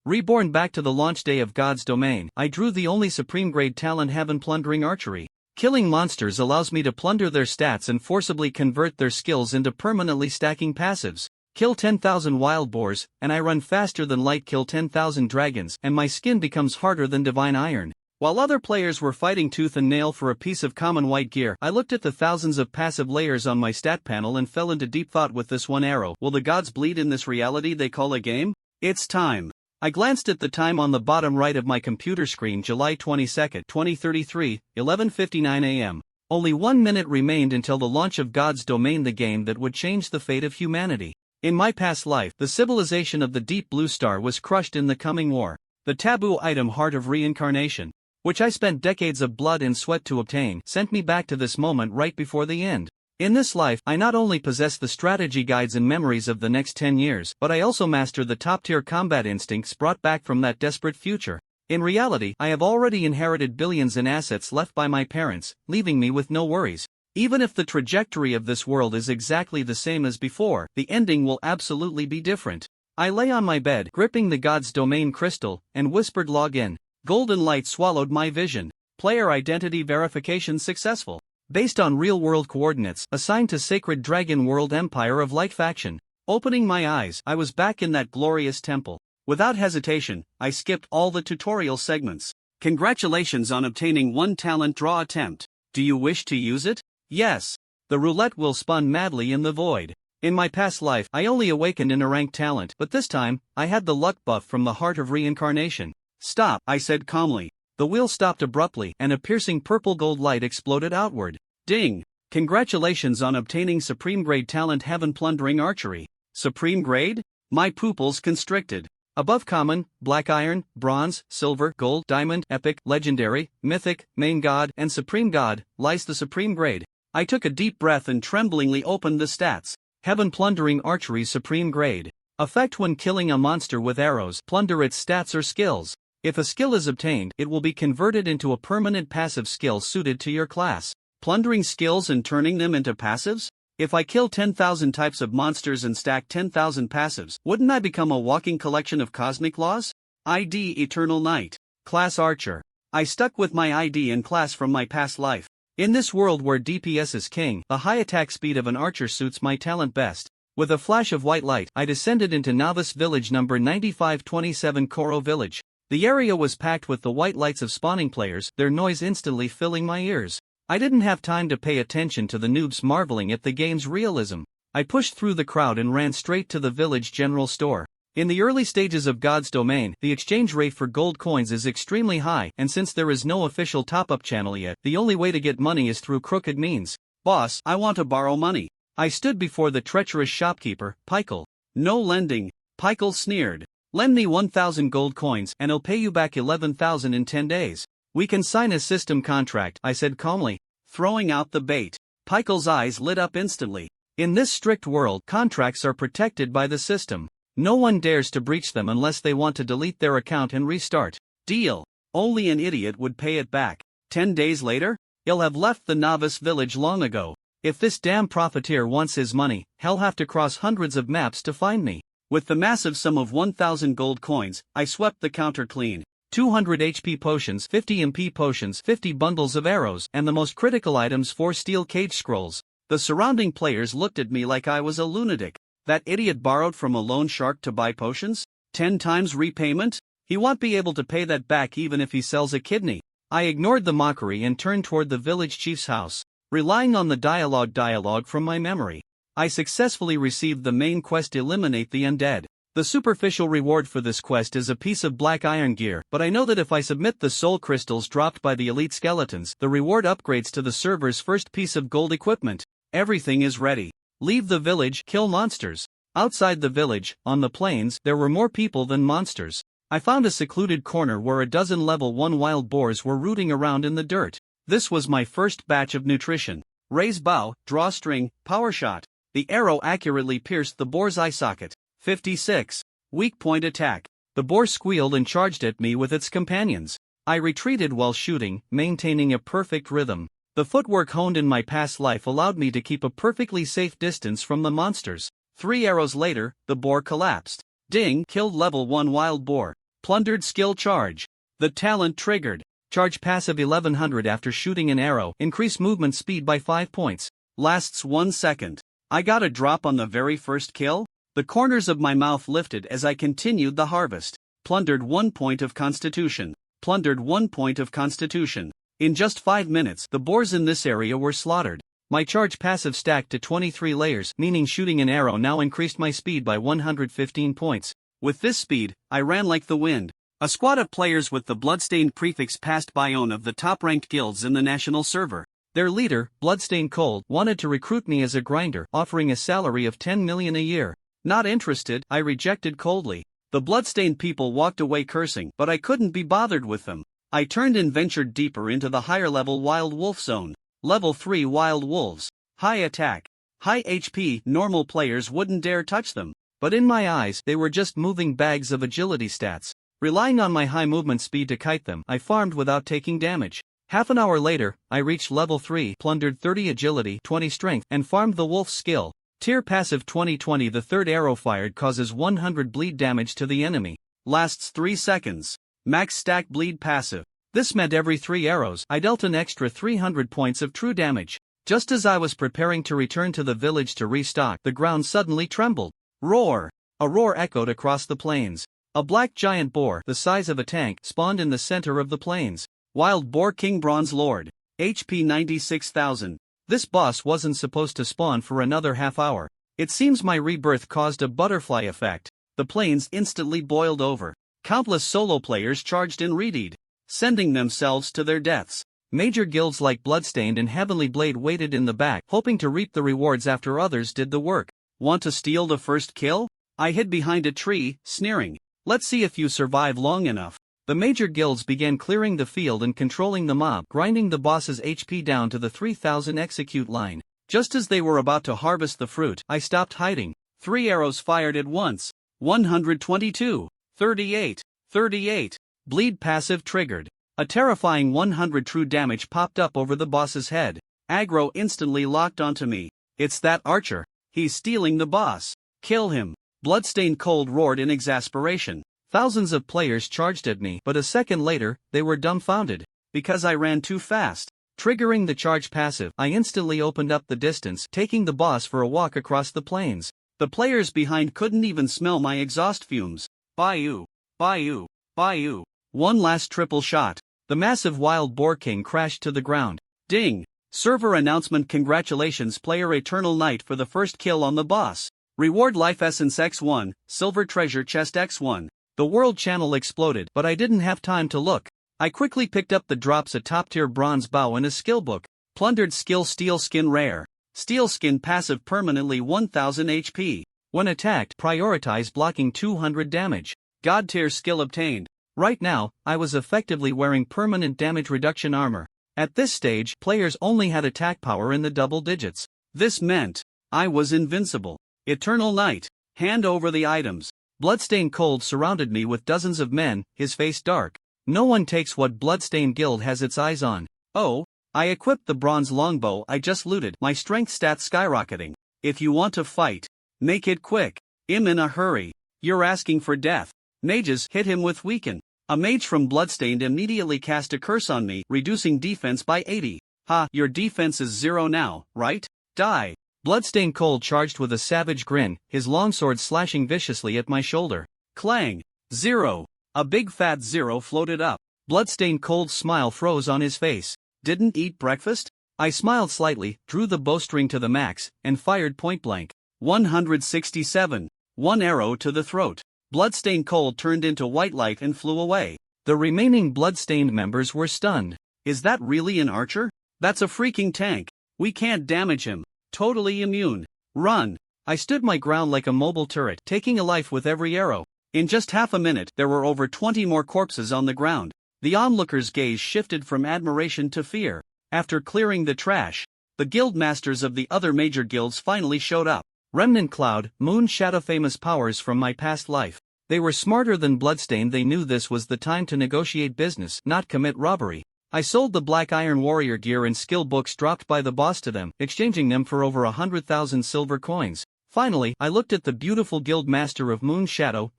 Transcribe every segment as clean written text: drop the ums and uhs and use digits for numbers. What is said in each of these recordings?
Reborn back to the launch day of God's domain, I drew the only supreme grade talent heaven plundering archery. Killing monsters allows me to plunder their stats and forcibly convert their skills into permanently stacking passives. Kill 10,000 wild boars, and I run faster than light. Kill 10,000 dragons, and my skin becomes harder than divine iron. While other players were fighting tooth and nail for a piece of common white gear, I looked at the thousands of passive layers on my stat panel and fell into deep thought with this one arrow. Will the gods bleed in this reality they call a game? It's time. I glanced at the time on the bottom right of my computer screen. July 22, 2033, 11:59 a.m. Only 1 minute remained until the launch of God's domain, the game that would change the fate of humanity. In my past life, the civilization of the Deep Blue Star was crushed in the coming war. The taboo item Heart of Reincarnation, which I spent decades of blood and sweat to obtain, sent me back to this moment right before the end. In this life, I not only possess the strategy guides and memories of the next 10 years, but I also master the top-tier combat instincts brought back from that desperate future. In reality, I have already inherited billions in assets left by my parents, leaving me with no worries. Even if the trajectory of this world is exactly the same as before, the ending will absolutely be different. I lay on my bed, gripping the God's domain crystal, and whispered log in. Golden light swallowed my vision. Player identity verification successful. Based on real-world coordinates, assigned to Sacred Dragon World Empire of Light faction. Opening my eyes, I was back in that glorious temple. Without hesitation, I skipped all the tutorial segments. Congratulations on obtaining one talent draw attempt. Do you wish to use it? Yes. The roulette will spun madly in the void. In my past life, I only awakened in a ranked talent, but this time, I had the luck buff from the Heart of Reincarnation. Stop, I said calmly. The wheel stopped abruptly, and a piercing purple-gold light exploded outward. Ding! Congratulations on obtaining Supreme Grade Talent Heaven Plundering Archery. Supreme Grade? My pupils constricted. Above Common, Black Iron, Bronze, Silver, Gold, Diamond, Epic, Legendary, Mythic, Main God, and Supreme God, lies the Supreme Grade. I took a deep breath and tremblingly opened the stats. Heaven Plundering Archery Supreme Grade. Effect when killing a monster with arrows, plunder its stats or skills. If a skill is obtained, it will be converted into a permanent passive skill suited to your class. Plundering skills and turning them into passives? If I kill 10,000 types of monsters and stack 10,000 passives, wouldn't I become a walking collection of cosmic laws? ID Eternal Knight. Class Archer. I stuck with my ID and class from my past life. In this world where DPS is king, the high attack speed of an archer suits my talent best. With a flash of white light, I descended into Novice Village number 9527 Koro Village. The area was packed with the white lights of spawning players, their noise instantly filling my ears. I didn't have time to pay attention to the noobs marveling at the game's realism. I pushed through the crowd and ran straight to the village general store. In the early stages of God's domain, the exchange rate for gold coins is extremely high, and since there is no official top-up channel yet, the only way to get money is through crooked means. Boss, I want to borrow money. I stood before the treacherous shopkeeper, Pikel. No lending. Pikel sneered. Lend me 1,000 gold coins, and I'll pay you back 11,000 in 10 days. We can sign a system contract, I said calmly, throwing out the bait. Pikel's eyes lit up instantly. In this strict world, contracts are protected by the system. No one dares to breach them unless they want to delete their account and restart. Deal. Only an idiot would pay it back. 10 days later? He'll have left the novice village long ago. If this damn profiteer wants his money, he'll have to cross hundreds of maps to find me. With the massive sum of 1,000 gold coins, I swept the counter clean. 200 HP potions, 50 MP potions, 50 bundles of arrows, and the most critical items 4 steel cage scrolls. The surrounding players looked at me like I was a lunatic. That idiot borrowed from a loan shark to buy potions? 10 times repayment? He won't be able to pay that back even if he sells a kidney. I ignored the mockery and turned toward the village chief's house. Relying on the dialogue from my memory, I successfully received the main quest: Eliminate the Undead. The superficial reward for this quest is a piece of black iron gear, but I know that if I submit the soul crystals dropped by the elite skeletons, the reward upgrades to the server's first piece of gold equipment. Everything is ready. Leave the village, kill monsters. Outside the village, on the plains, there were more people than monsters. I found a secluded corner where a dozen level 1 wild boars were rooting around in the dirt. This was my first batch of nutrition. Raise bow, draw string, power shot. The arrow accurately pierced the boar's eye socket. 56. Weak point attack. The boar squealed and charged at me with its companions. I retreated while shooting, maintaining a perfect rhythm. The footwork honed in my past life allowed me to keep a perfectly safe distance from the monsters. 3 arrows later, the boar collapsed. Ding! Killed level 1 wild boar. Plundered skill charge. The talent triggered. Charge passive 1100 after shooting an arrow. Increase movement speed by 5 points. Lasts 1 second. I got a drop on the very first kill? The corners of my mouth lifted as I continued the harvest. Plundered 1 point of constitution. Plundered 1 point of constitution. In just 5 minutes, the boars in this area were slaughtered. My charge passive stacked to 23 layers, meaning shooting an arrow now increased my speed by 115 points. With this speed, I ran like the wind. A squad of players with the Bloodstained prefix passed by one of the top-ranked guilds in the national server. Their leader, Bloodstained Cold, wanted to recruit me as a grinder, offering a salary of 10 million a year. Not interested, I rejected coldly. The Bloodstained people walked away cursing, but I couldn't be bothered with them. I turned and ventured deeper into the higher-level Wild Wolf Zone. Level 3 Wild Wolves. High attack. High HP, normal players wouldn't dare touch them. But in my eyes, they were just moving bags of agility stats. Relying on my high movement speed to kite them, I farmed without taking damage. Half an hour later, I reached level 3, plundered 30 agility, 20 strength, and farmed the wolf's skill. Tier passive 2020. The third arrow fired causes 100 bleed damage to the enemy. Lasts 3 seconds. Max stack bleed passive. This meant every 3 arrows, I dealt an extra 300 points of true damage. Just as I was preparing to return to the village to restock, the ground suddenly trembled. Roar! A roar echoed across the plains. A black giant boar, the size of a tank, spawned in the center of the plains. Wild Boar King Bronze Lord. HP 96,000. This boss wasn't supposed to spawn for another half hour. It seems my rebirth caused a butterfly effect. The plains instantly boiled over. Countless solo players charged in redeed, sending themselves to their deaths. Major guilds like Bloodstained and Heavenly Blade waited in the back, hoping to reap the rewards after others did the work. Want to steal the first kill? I hid behind a tree, sneering. Let's see if you survive long enough. The major guilds began clearing the field and controlling the mob, grinding the boss's HP down to the 3000 execute line. Just as they were about to harvest the fruit, I stopped hiding. 3 arrows fired at once. 122. 38. 38. Bleed passive triggered. A terrifying 100 true damage popped up over the boss's head. Aggro instantly locked onto me. It's that archer. He's stealing the boss. Kill him. Bloodstained Cold roared in exasperation. Thousands of players charged at me, but a second later, they were dumbfounded. Because I ran too fast. Triggering the charge passive, I instantly opened up the distance, taking the boss for a walk across the plains. The players behind couldn't even smell my exhaust fumes. Bayou. Bayou. Bayou. One last triple shot. The massive Wild Boar King crashed to the ground. Ding. Server announcement. Congratulations player Eternal Knight for the first kill on the boss. Reward Life Essence X1, Silver Treasure Chest X1. The world channel exploded, but I didn't have time to look. I quickly picked up the drops: a top-tier bronze bow and a skill book. Plundered skill Steel Skin Rare. Steel Skin passive permanently 1000 HP. When attacked, prioritize blocking 200 damage. God tier skill obtained. Right now, I was effectively wearing permanent damage reduction armor. At this stage, players only had attack power in the double digits. This meant I was invincible. Eternal Knight. Hand over the items. Bloodstained Cold surrounded me with dozens of men, his face dark. No one takes what Bloodstained Guild has its eyes on. Oh, I equipped the bronze longbow I just looted, my strength stats skyrocketing. If you want to fight, make it quick. I'm in a hurry. You're asking for death. Mages hit him with weaken. A mage from Bloodstained immediately cast a curse on me, reducing defense by 80. Ha, your defense is 0 now, right? Die. Bloodstained Cold charged with a savage grin, his longsword slashing viciously at my shoulder. Clang. 0. A big fat 0 floated up. Bloodstained Cold's smile froze on his face. Didn't eat breakfast? I smiled slightly, drew the bowstring to the max, and fired point blank. 167. 1 arrow to the throat. Bloodstained Cold turned into white light and flew away. The remaining Bloodstained members were stunned. Is that really an archer? That's a freaking tank. We can't damage him. Totally immune. Run. I stood my ground like a mobile turret, taking a life with every arrow. In just half a minute, there were over 20 more corpses on the ground. The onlookers' gaze shifted from admiration to fear. After clearing the trash, the guild masters of the other major guilds finally showed up. Remnant Cloud, Moon Shadow, famous powers from my past life. They were smarter than Bloodstained. They knew this was the time to negotiate business, not commit robbery. I sold the Black Iron Warrior gear and skill books dropped by the boss to them, exchanging them for over 100,000 silver coins. Finally, I looked at the beautiful guild master of Moon Shadow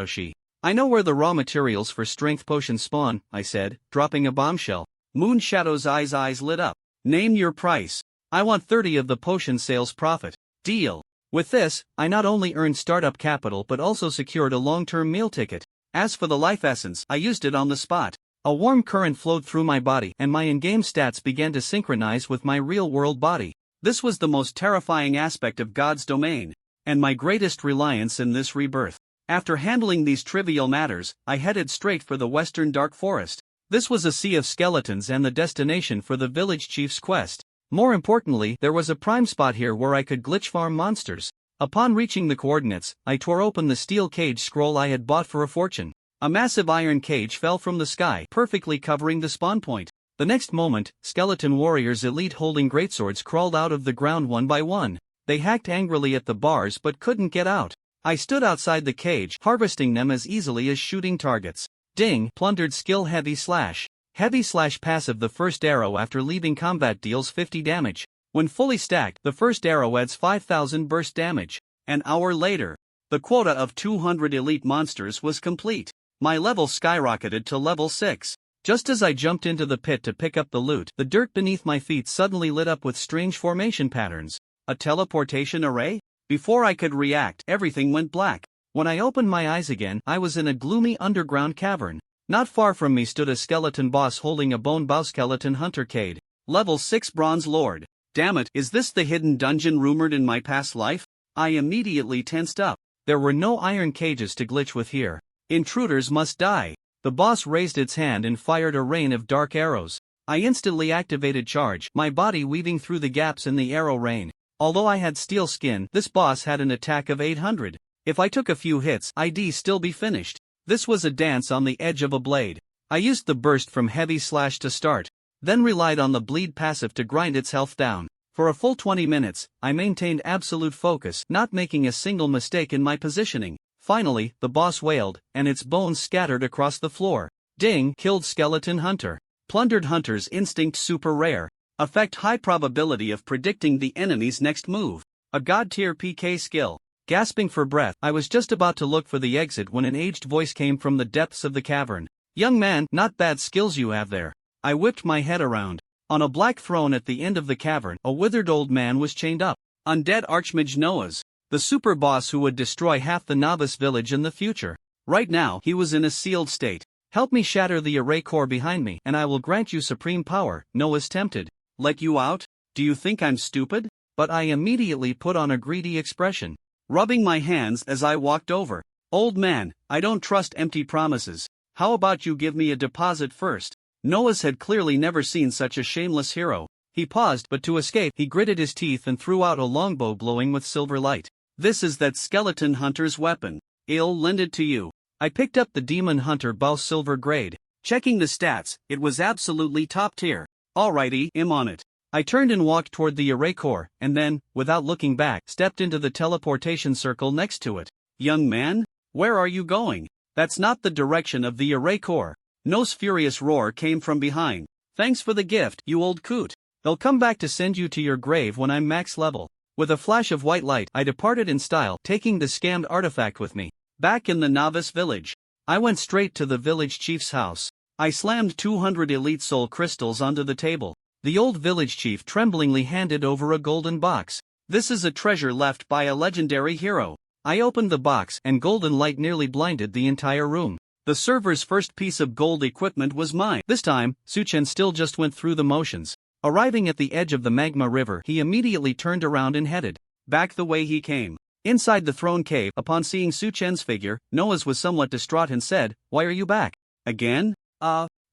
She. I know where the raw materials for strength potions spawn, I said, dropping a bombshell. Moonshadow's eyes lit up. Name your price. I want 30 of the potion sales profit. Deal. With this, I not only earned startup capital but also secured a long-term meal ticket. As for the life essence, I used it on the spot. A warm current flowed through my body and my in-game stats began to synchronize with my real-world body. This was the most terrifying aspect of God's domain, and my greatest reliance in this rebirth. After handling these trivial matters, I headed straight for the western dark forest. This was a sea of skeletons and the destination for the village chief's quest. More importantly, there was a prime spot here where I could glitch farm monsters. Upon reaching the coordinates, I tore open the steel cage scroll I had bought for a fortune. A massive iron cage fell from the sky, perfectly covering the spawn point. The next moment, skeleton warriors elite holding greatswords crawled out of the ground one by one. They hacked angrily at the bars but couldn't get out. I stood outside the cage, harvesting them as easily as shooting targets. Ding! Plundered skill heavy slash. Heavy slash passive. The first arrow after leaving combat deals 50 damage. When fully stacked, the first arrow adds 5000 burst damage. An hour later, the quota of 200 elite monsters was complete. My level skyrocketed to level 6. Just as I jumped into the pit to pick up the loot, the dirt beneath my feet suddenly lit up with strange formation patterns. A teleportation array? Before I could react, everything went black. When I opened my eyes again, I was in a gloomy underground cavern. Not far from me stood a skeleton boss holding a bone bow. Skeleton Hunter Cade. Level 6 Bronze Lord. Damn it, is this the hidden dungeon rumored in my past life? I immediately tensed up. There were no iron cages to glitch with here. Intruders must die. The boss raised its hand and fired a rain of dark arrows. I instantly activated charge, my body weaving through the gaps in the arrow rain. Although I had steel skin, this boss had an attack of 800. If I took a few hits, I'd still be finished. This was a dance on the edge of a blade. I used the burst from heavy slash to start, then relied on the bleed passive to grind its health down. For a full 20 minutes, I maintained absolute focus, not making a single mistake in my positioning. Finally, the boss wailed, and its bones scattered across the floor. Ding! Killed Skeleton Hunter. Plundered Hunter's Instinct super rare. Effect high probability of predicting the enemy's next move. A god tier PK skill. Gasping for breath, I was just about to look for the exit when an aged voice came from the depths of the cavern. Young man, not bad skills you have there. I whipped my head around. On a black throne at the end of the cavern, a withered old man was chained up. Undead archmage Noah's. The super boss who would destroy half the novice village in the future. Right now, he was in a sealed state. Help me shatter the array core behind me, and I will grant you supreme power. Noah's tempted. Let you out? Do you think I'm stupid? But I immediately put on a greedy expression, rubbing my hands as I walked over. Old man, I don't trust empty promises. How about you give me a deposit first? Noah's had clearly never seen such a shameless hero. He paused, but to escape, he gritted his teeth and threw out a longbow glowing with silver light. This is that skeleton hunter's weapon. I'll lend it to you. I picked up the demon hunter bow silver grade. Checking the stats, it was absolutely top tier. Alrighty, I'm on it. I turned and walked toward the array core, and then, without looking back, stepped into the teleportation circle next to it. Young man? Where are you going? That's not the direction of the array core. No's furious roar came from behind. Thanks for the gift, you old coot. They'll come back to send you to your grave when I'm max level. With a flash of white light, I departed in style, taking the scammed artifact with me. Back in the novice village, I went straight to the village chief's house. I slammed 200 elite soul crystals onto the table. The old village chief tremblingly handed over a golden box. This is a treasure left by a legendary hero. I opened the box, and golden light nearly blinded the entire room. The server's first piece of gold equipment was mine. This time, Suchen still just went through the motions. Arriving at the edge of the magma river, he immediately turned around and headed back the way he came. Inside the throne cave, upon seeing Suchen's figure, Noah's was somewhat distraught and said, "Why are you back? Again?"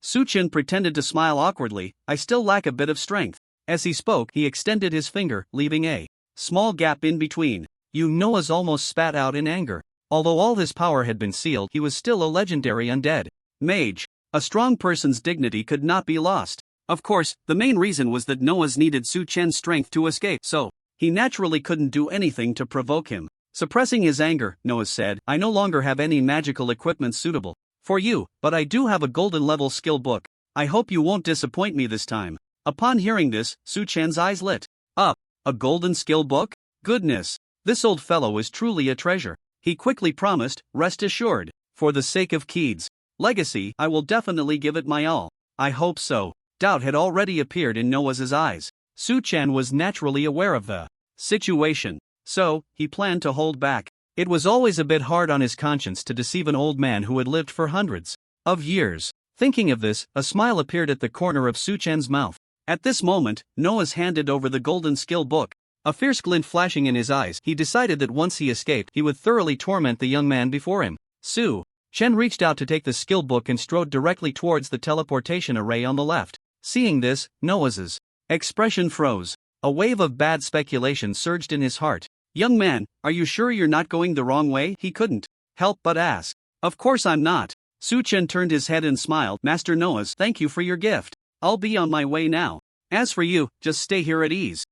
Suchen pretended to smile awkwardly. "I still lack a bit of strength." As he spoke, he extended his finger, leaving a small gap in between. Noah's almost spat out in anger. Although all his power had been sealed, he was still a legendary undead mage. A strong person's dignity could not be lost. Of course, the main reason was that Noah's needed Suchen's strength to escape, so he naturally couldn't do anything to provoke him. Suppressing his anger, Noah said, "I no longer have any magical equipment suitable for you, but I do have a golden level skill book. I hope you won't disappoint me this time." Upon hearing this, Suchen's eyes lit up. A golden skill book? Goodness! This old fellow is truly a treasure. He quickly promised, "Rest assured, For the sake of Keed's legacy, I will definitely give it my all. I hope so. Doubt had already appeared in Noah's eyes. Su-chan was naturally aware of the situation, so he planned to hold back. It was always a bit hard on his conscience to deceive an old man who had lived for hundreds of years. Thinking of this, a smile appeared at the corner of Su-chan's mouth. At this moment, Noah's handed over the golden skill book. A fierce glint flashing in his eyes, he decided that once he escaped, he would thoroughly torment the young man before him. Su-chen reached out to take the skill book and strode directly towards the teleportation array on the left. Seeing this, Noah's expression froze. A wave of bad speculation surged in his heart. Young man, are you sure you're not going the wrong way? He couldn't help but ask. Of course I'm not. Su-chen turned his head and smiled. Master Noah's, thank you for your gift. I'll be on my way now. As for you, just stay here at ease.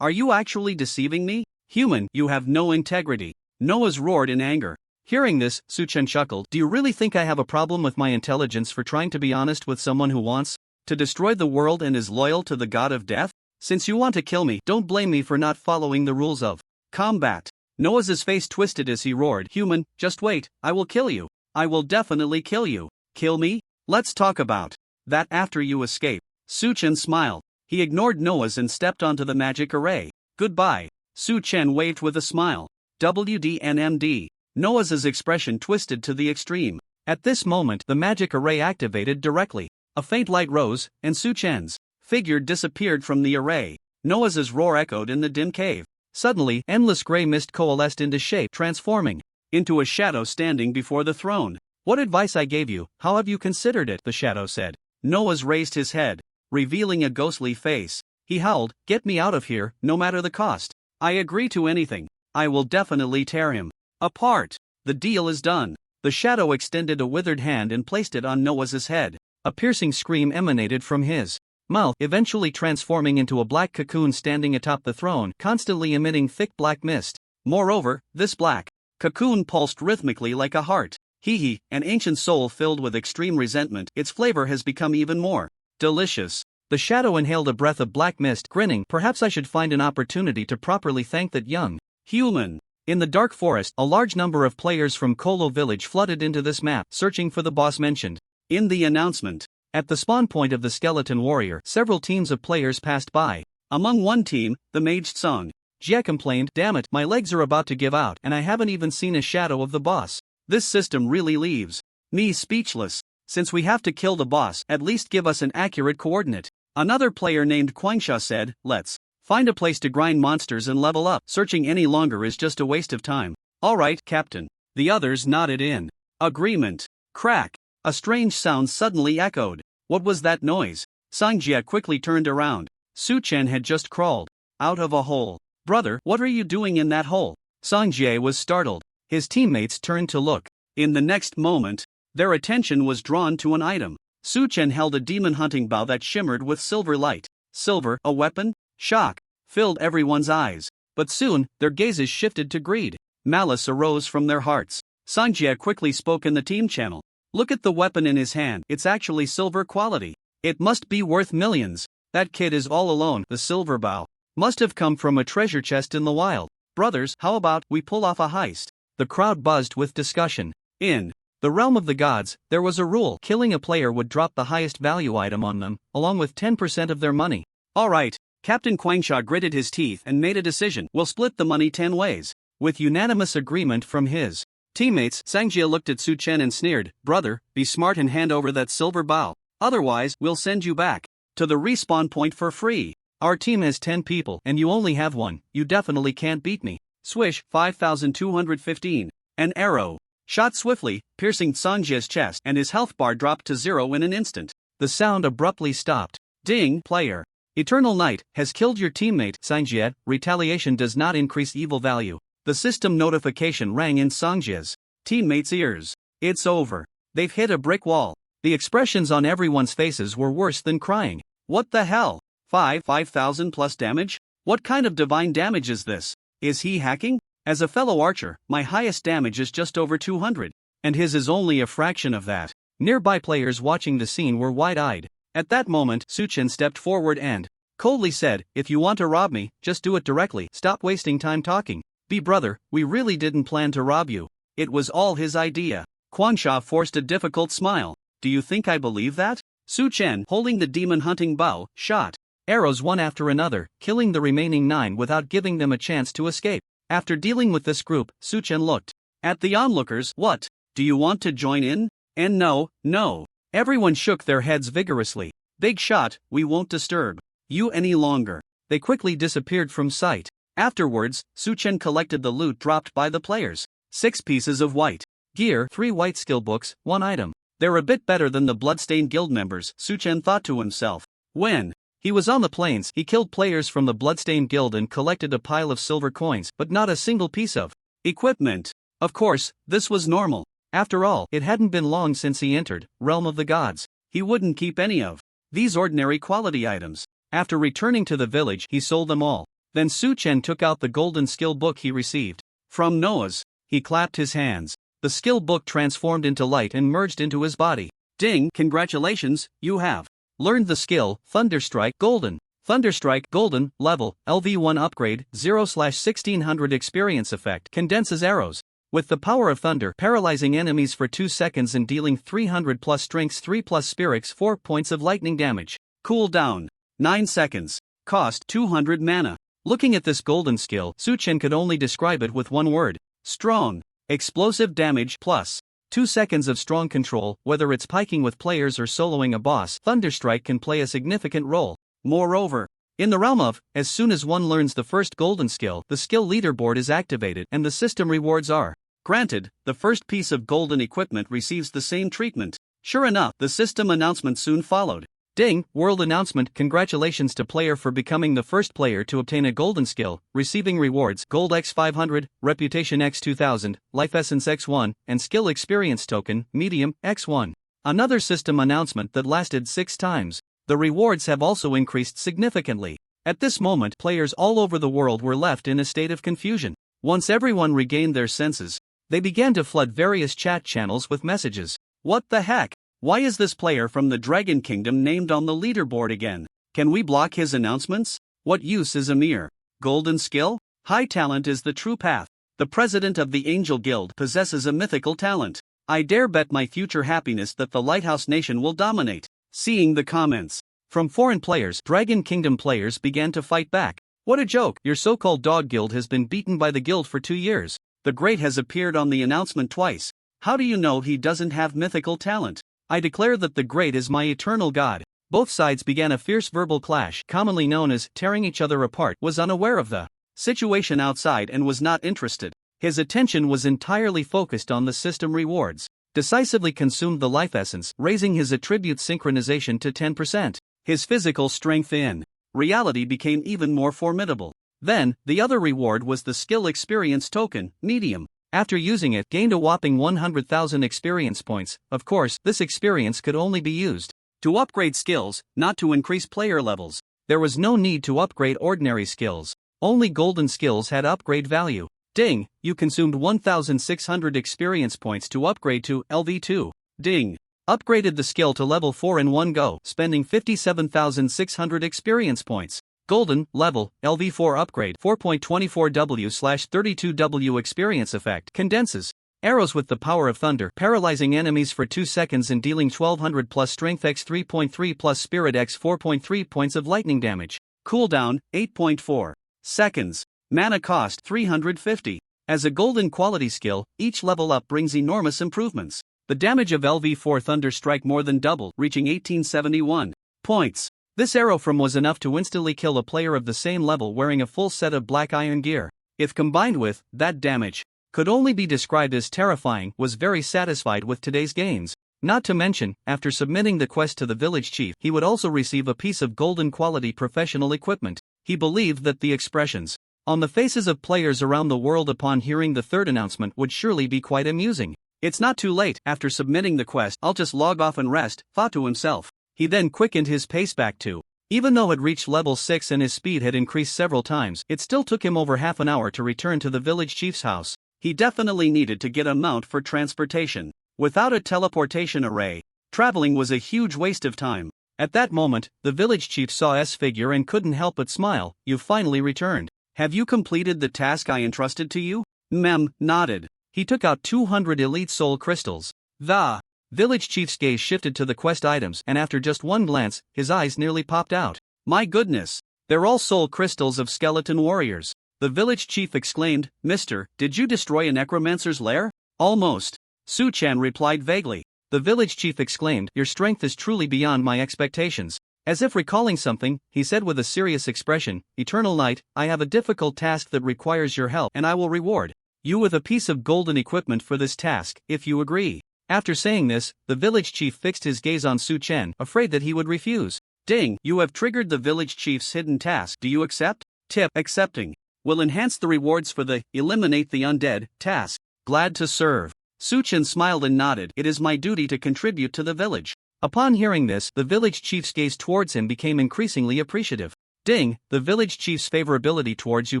Are you actually deceiving me? Human, you have no integrity. Noah's roared in anger. Hearing this, Su-chen chuckled. Do you really think I have a problem with my intelligence for trying to be honest with someone who wants to destroy the world and is loyal to the god of death? Since you want to kill me, don't blame me for not following the rules of combat. Noah's face twisted as he roared. Human, just wait, I will kill you. I will definitely kill you. Kill me? Let's talk about that after you escape. Su-chen smiled. He ignored Noah's and stepped onto the magic array. Goodbye. Su-chen waved with a smile. WDNMD. Noah's expression twisted to the extreme. At this moment, the magic array activated directly. A faint light rose, and Su-chen's figure disappeared from the array. Noah's roar echoed in the dim cave. Suddenly, endless gray mist coalesced into shape, transforming into a shadow standing before the throne. What advice I gave you, how have you considered it? The shadow said. Noah's raised his head, revealing a ghostly face. He howled, get me out of here, no matter the cost. I agree to anything. I will definitely tear him apart. The deal is done. The shadow extended a withered hand and placed it on Noah's head. A piercing scream emanated from his mouth, eventually transforming into a black cocoon standing atop the throne, constantly emitting thick black mist. Moreover, this black cocoon pulsed rhythmically like a heart. Hee, an ancient soul filled with extreme resentment. Its flavor has become even more delicious. The shadow inhaled a breath of black mist, grinning. Perhaps I should find an opportunity to properly thank that young human. In the dark forest, a large number of players from Kolo village flooded into this map, searching for the boss mentioned in the announcement. At the spawn point of the skeleton warrior, several teams of players passed by. Among one team, the mage Song Jia complained, damn it, my legs are about to give out and I haven't even seen a shadow of the boss. This system really leaves me speechless. Since we have to kill the boss, at least give us an accurate coordinate. Another player named Quangsha said, let's find a place to grind monsters and level up. Searching any longer is just a waste of time. Alright, Captain. The others nodded in agreement. Crack. A strange sound suddenly echoed. What was that noise? Sangjia quickly turned around. Su-chen had just crawled out of a hole. Brother, what are you doing in that hole? Sangjia was startled. His teammates turned to look. In the next moment, their attention was drawn to an item. Su-chen held a demon hunting bow that shimmered with silver light. Silver, a weapon? Shock filled everyone's eyes. But soon, their gazes shifted to greed. Malice arose from their hearts. Sangjia quickly spoke in the team channel. Look at the weapon in his hand, it's actually silver quality. It must be worth millions. That kid is all alone. The silver bow must have come from a treasure chest in the wild. Brothers, how about we pull off a heist? The crowd buzzed with discussion. In the realm of the gods, there was a rule. Killing a player would drop the highest value item on them, along with 10% of their money. Alright, Captain Quangsha gritted his teeth and made a decision. We'll split the money 10 ways. With unanimous agreement from his teammates, Sangjia looked at Su-chen and sneered, brother, be smart and hand over that silver bow. Otherwise, we'll send you back to the respawn point for free. Our team has 10 people and you only have one. You definitely can't beat me. Swish, 5215. An arrow shot swiftly, piercing Sangjia's chest, and his health bar dropped to 0 in an instant. The sound abruptly stopped. Ding, player. Eternal Night has killed your teammate. Sangjia, retaliation does not increase evil value. The system notification rang in Sangjia's teammates' ears. It's over. They've hit a brick wall. The expressions on everyone's faces were worse than crying. What the hell? 5,000 plus damage? What kind of divine damage is this? Is he hacking? As a fellow archer, my highest damage is just over 200, and his is only a fraction of that. Nearby players watching the scene were wide-eyed. At that moment, Su-chen stepped forward and coldly said, if you want to rob me, just do it directly. Stop wasting time talking. Brother, we really didn't plan to rob you. It was all his idea. Kwansha forced a difficult smile. Do you think I believe that? Su Chen, holding the demon hunting bow, shot arrows one after another, killing the remaining 9 without giving them a chance to escape. After dealing with this group, Su Chen looked at the onlookers. What? Do you want to join in? And no. Everyone shook their heads vigorously. Big shot, we won't disturb you any longer. They quickly disappeared from sight. Afterwards, Su Chen collected the loot dropped by the players. 6 pieces of white gear, 3 white skill books, 1 item. They're a bit better than the Bloodstained Guild members, Su Chen thought to himself. When he was on the plains, he killed players from the Bloodstained Guild and collected a pile of silver coins, but not a single piece of equipment. Of course, this was normal. After all, it hadn't been long since he entered Realm of the Gods. He wouldn't keep any of these ordinary quality items. After returning to the village, he sold them all. Then Su Chen took out the golden skill book he received from Noah's. He clapped his hands. The skill book transformed into light and merged into his body. Ding, congratulations, you have learned the skill, Thunderstrike Golden. Thunderstrike Golden, level, LV1 upgrade, 0/1600 experience effect, condenses arrows. With the power of thunder, paralyzing enemies for 2 seconds and dealing 300 plus strengths 3 plus spirits 4 points of lightning damage. Cool down 9 seconds. Cost 200 mana. Looking at this golden skill, Su Chen could only describe it with one word: strong. Explosive damage plus 2 seconds of strong control. Whether it's piking with players or soloing a boss, Thunderstrike can play a significant role. Moreover, in the realm of, as soon as one learns the first golden skill, the skill leaderboard is activated and the system rewards are granted. The first piece of golden equipment receives the same treatment. Sure enough, the system announcement soon followed. Ding, world announcement. Congratulations to player for becoming the first player to obtain a golden skill, receiving rewards Gold X 500, Reputation X 2000, Life Essence X 1, and Skill Experience Token, Medium, X 1. Another system announcement that lasted 6 times. The rewards have also increased significantly. At this moment, players all over the world were left in a state of confusion. Once everyone regained their senses, they began to flood various chat channels with messages. What the heck? Why is this player from the Dragon Kingdom named on the leaderboard again? Can we block his announcements? What use is a mere golden skill? High talent is the true path. The president of the Angel Guild possesses a mythical talent. I dare bet my future happiness that the Lighthouse Nation will dominate. Seeing the comments from foreign players, Dragon Kingdom players began to fight back. What a joke! Your so-called dog guild has been beaten by the guild for 2 years. The Great has appeared on the announcement twice. How do you know he doesn't have mythical talent? I declare that the Great is my eternal god. Both sides began a fierce verbal clash, commonly known as tearing each other apart. Was unaware of the situation outside and was not interested. His attention was entirely focused on the system rewards. Decisively consumed the life essence, raising his attribute synchronization to 10%. His physical strength in reality became even more formidable. Then, the other reward was the skill experience token, Medium. After using it, gained a whopping 100,000 experience points. Of course, this experience could only be used to upgrade skills, not to increase player levels. There was no need to upgrade ordinary skills. Only golden skills had upgrade value. Ding, you consumed 1,600 experience points to upgrade to LV2. Ding. Upgraded the skill to level 4 in one go, spending 57,600 experience points. Golden, level, LV4 upgrade, 4.24W/32W experience effect, condenses arrows with the power of thunder, paralyzing enemies for 2 seconds and dealing 1200 plus strength X 3.3 plus spirit X 4.3 points of lightning damage. Cooldown, 8.4 seconds. Mana cost 350. As a golden quality skill, each level up brings enormous improvements. The damage of LV4 Thunder Strike more than doubled, reaching 1871 points. This arrow from was enough to instantly kill a player of the same level wearing a full set of black iron gear. If combined with that damage, could only be described as terrifying. Was very satisfied with today's gains. Not to mention, after submitting the quest to the village chief, he would also receive a piece of golden quality professional equipment. He believed that the expressions on the faces of players around the world upon hearing the third announcement would surely be quite amusing. It's not too late. After submitting the quest, I'll just log off and rest, thought to himself. He then quickened his pace back to. Even though it reached level 6 and his speed had increased several times, it still took him over half an hour to return to the village chief's house. He definitely needed to get a mount for transportation. Without a teleportation array, traveling was a huge waste of time. At that moment, the village chief saw S figure and couldn't help but smile. "You've finally returned. Have you completed the task I entrusted to you?" Mem nodded. He took out 200 elite soul crystals. The village chief's gaze shifted to the quest items, and after just one glance, his eyes nearly popped out. My goodness! They're all soul crystals of skeleton warriors. The village chief exclaimed, Mister, did you destroy a necromancer's lair? Almost. Su-chan replied vaguely. The village chief exclaimed, Your strength is truly beyond my expectations. As if recalling something, he said with a serious expression, Eternal Knight, I have a difficult task that requires your help, and I will reward you with a piece of golden equipment for this task, if you agree. After saying this, the village chief fixed his gaze on Su-chen, afraid that he would refuse. Ding, you have triggered the village chief's hidden task. Do you accept? Tip, accepting. Will enhance the rewards for the eliminate the undead task. Glad to serve. Su-chen smiled and nodded. It is my duty to contribute to the village. Upon hearing this, the village chief's gaze towards him became increasingly appreciative. Ding, the village chief's favorability towards you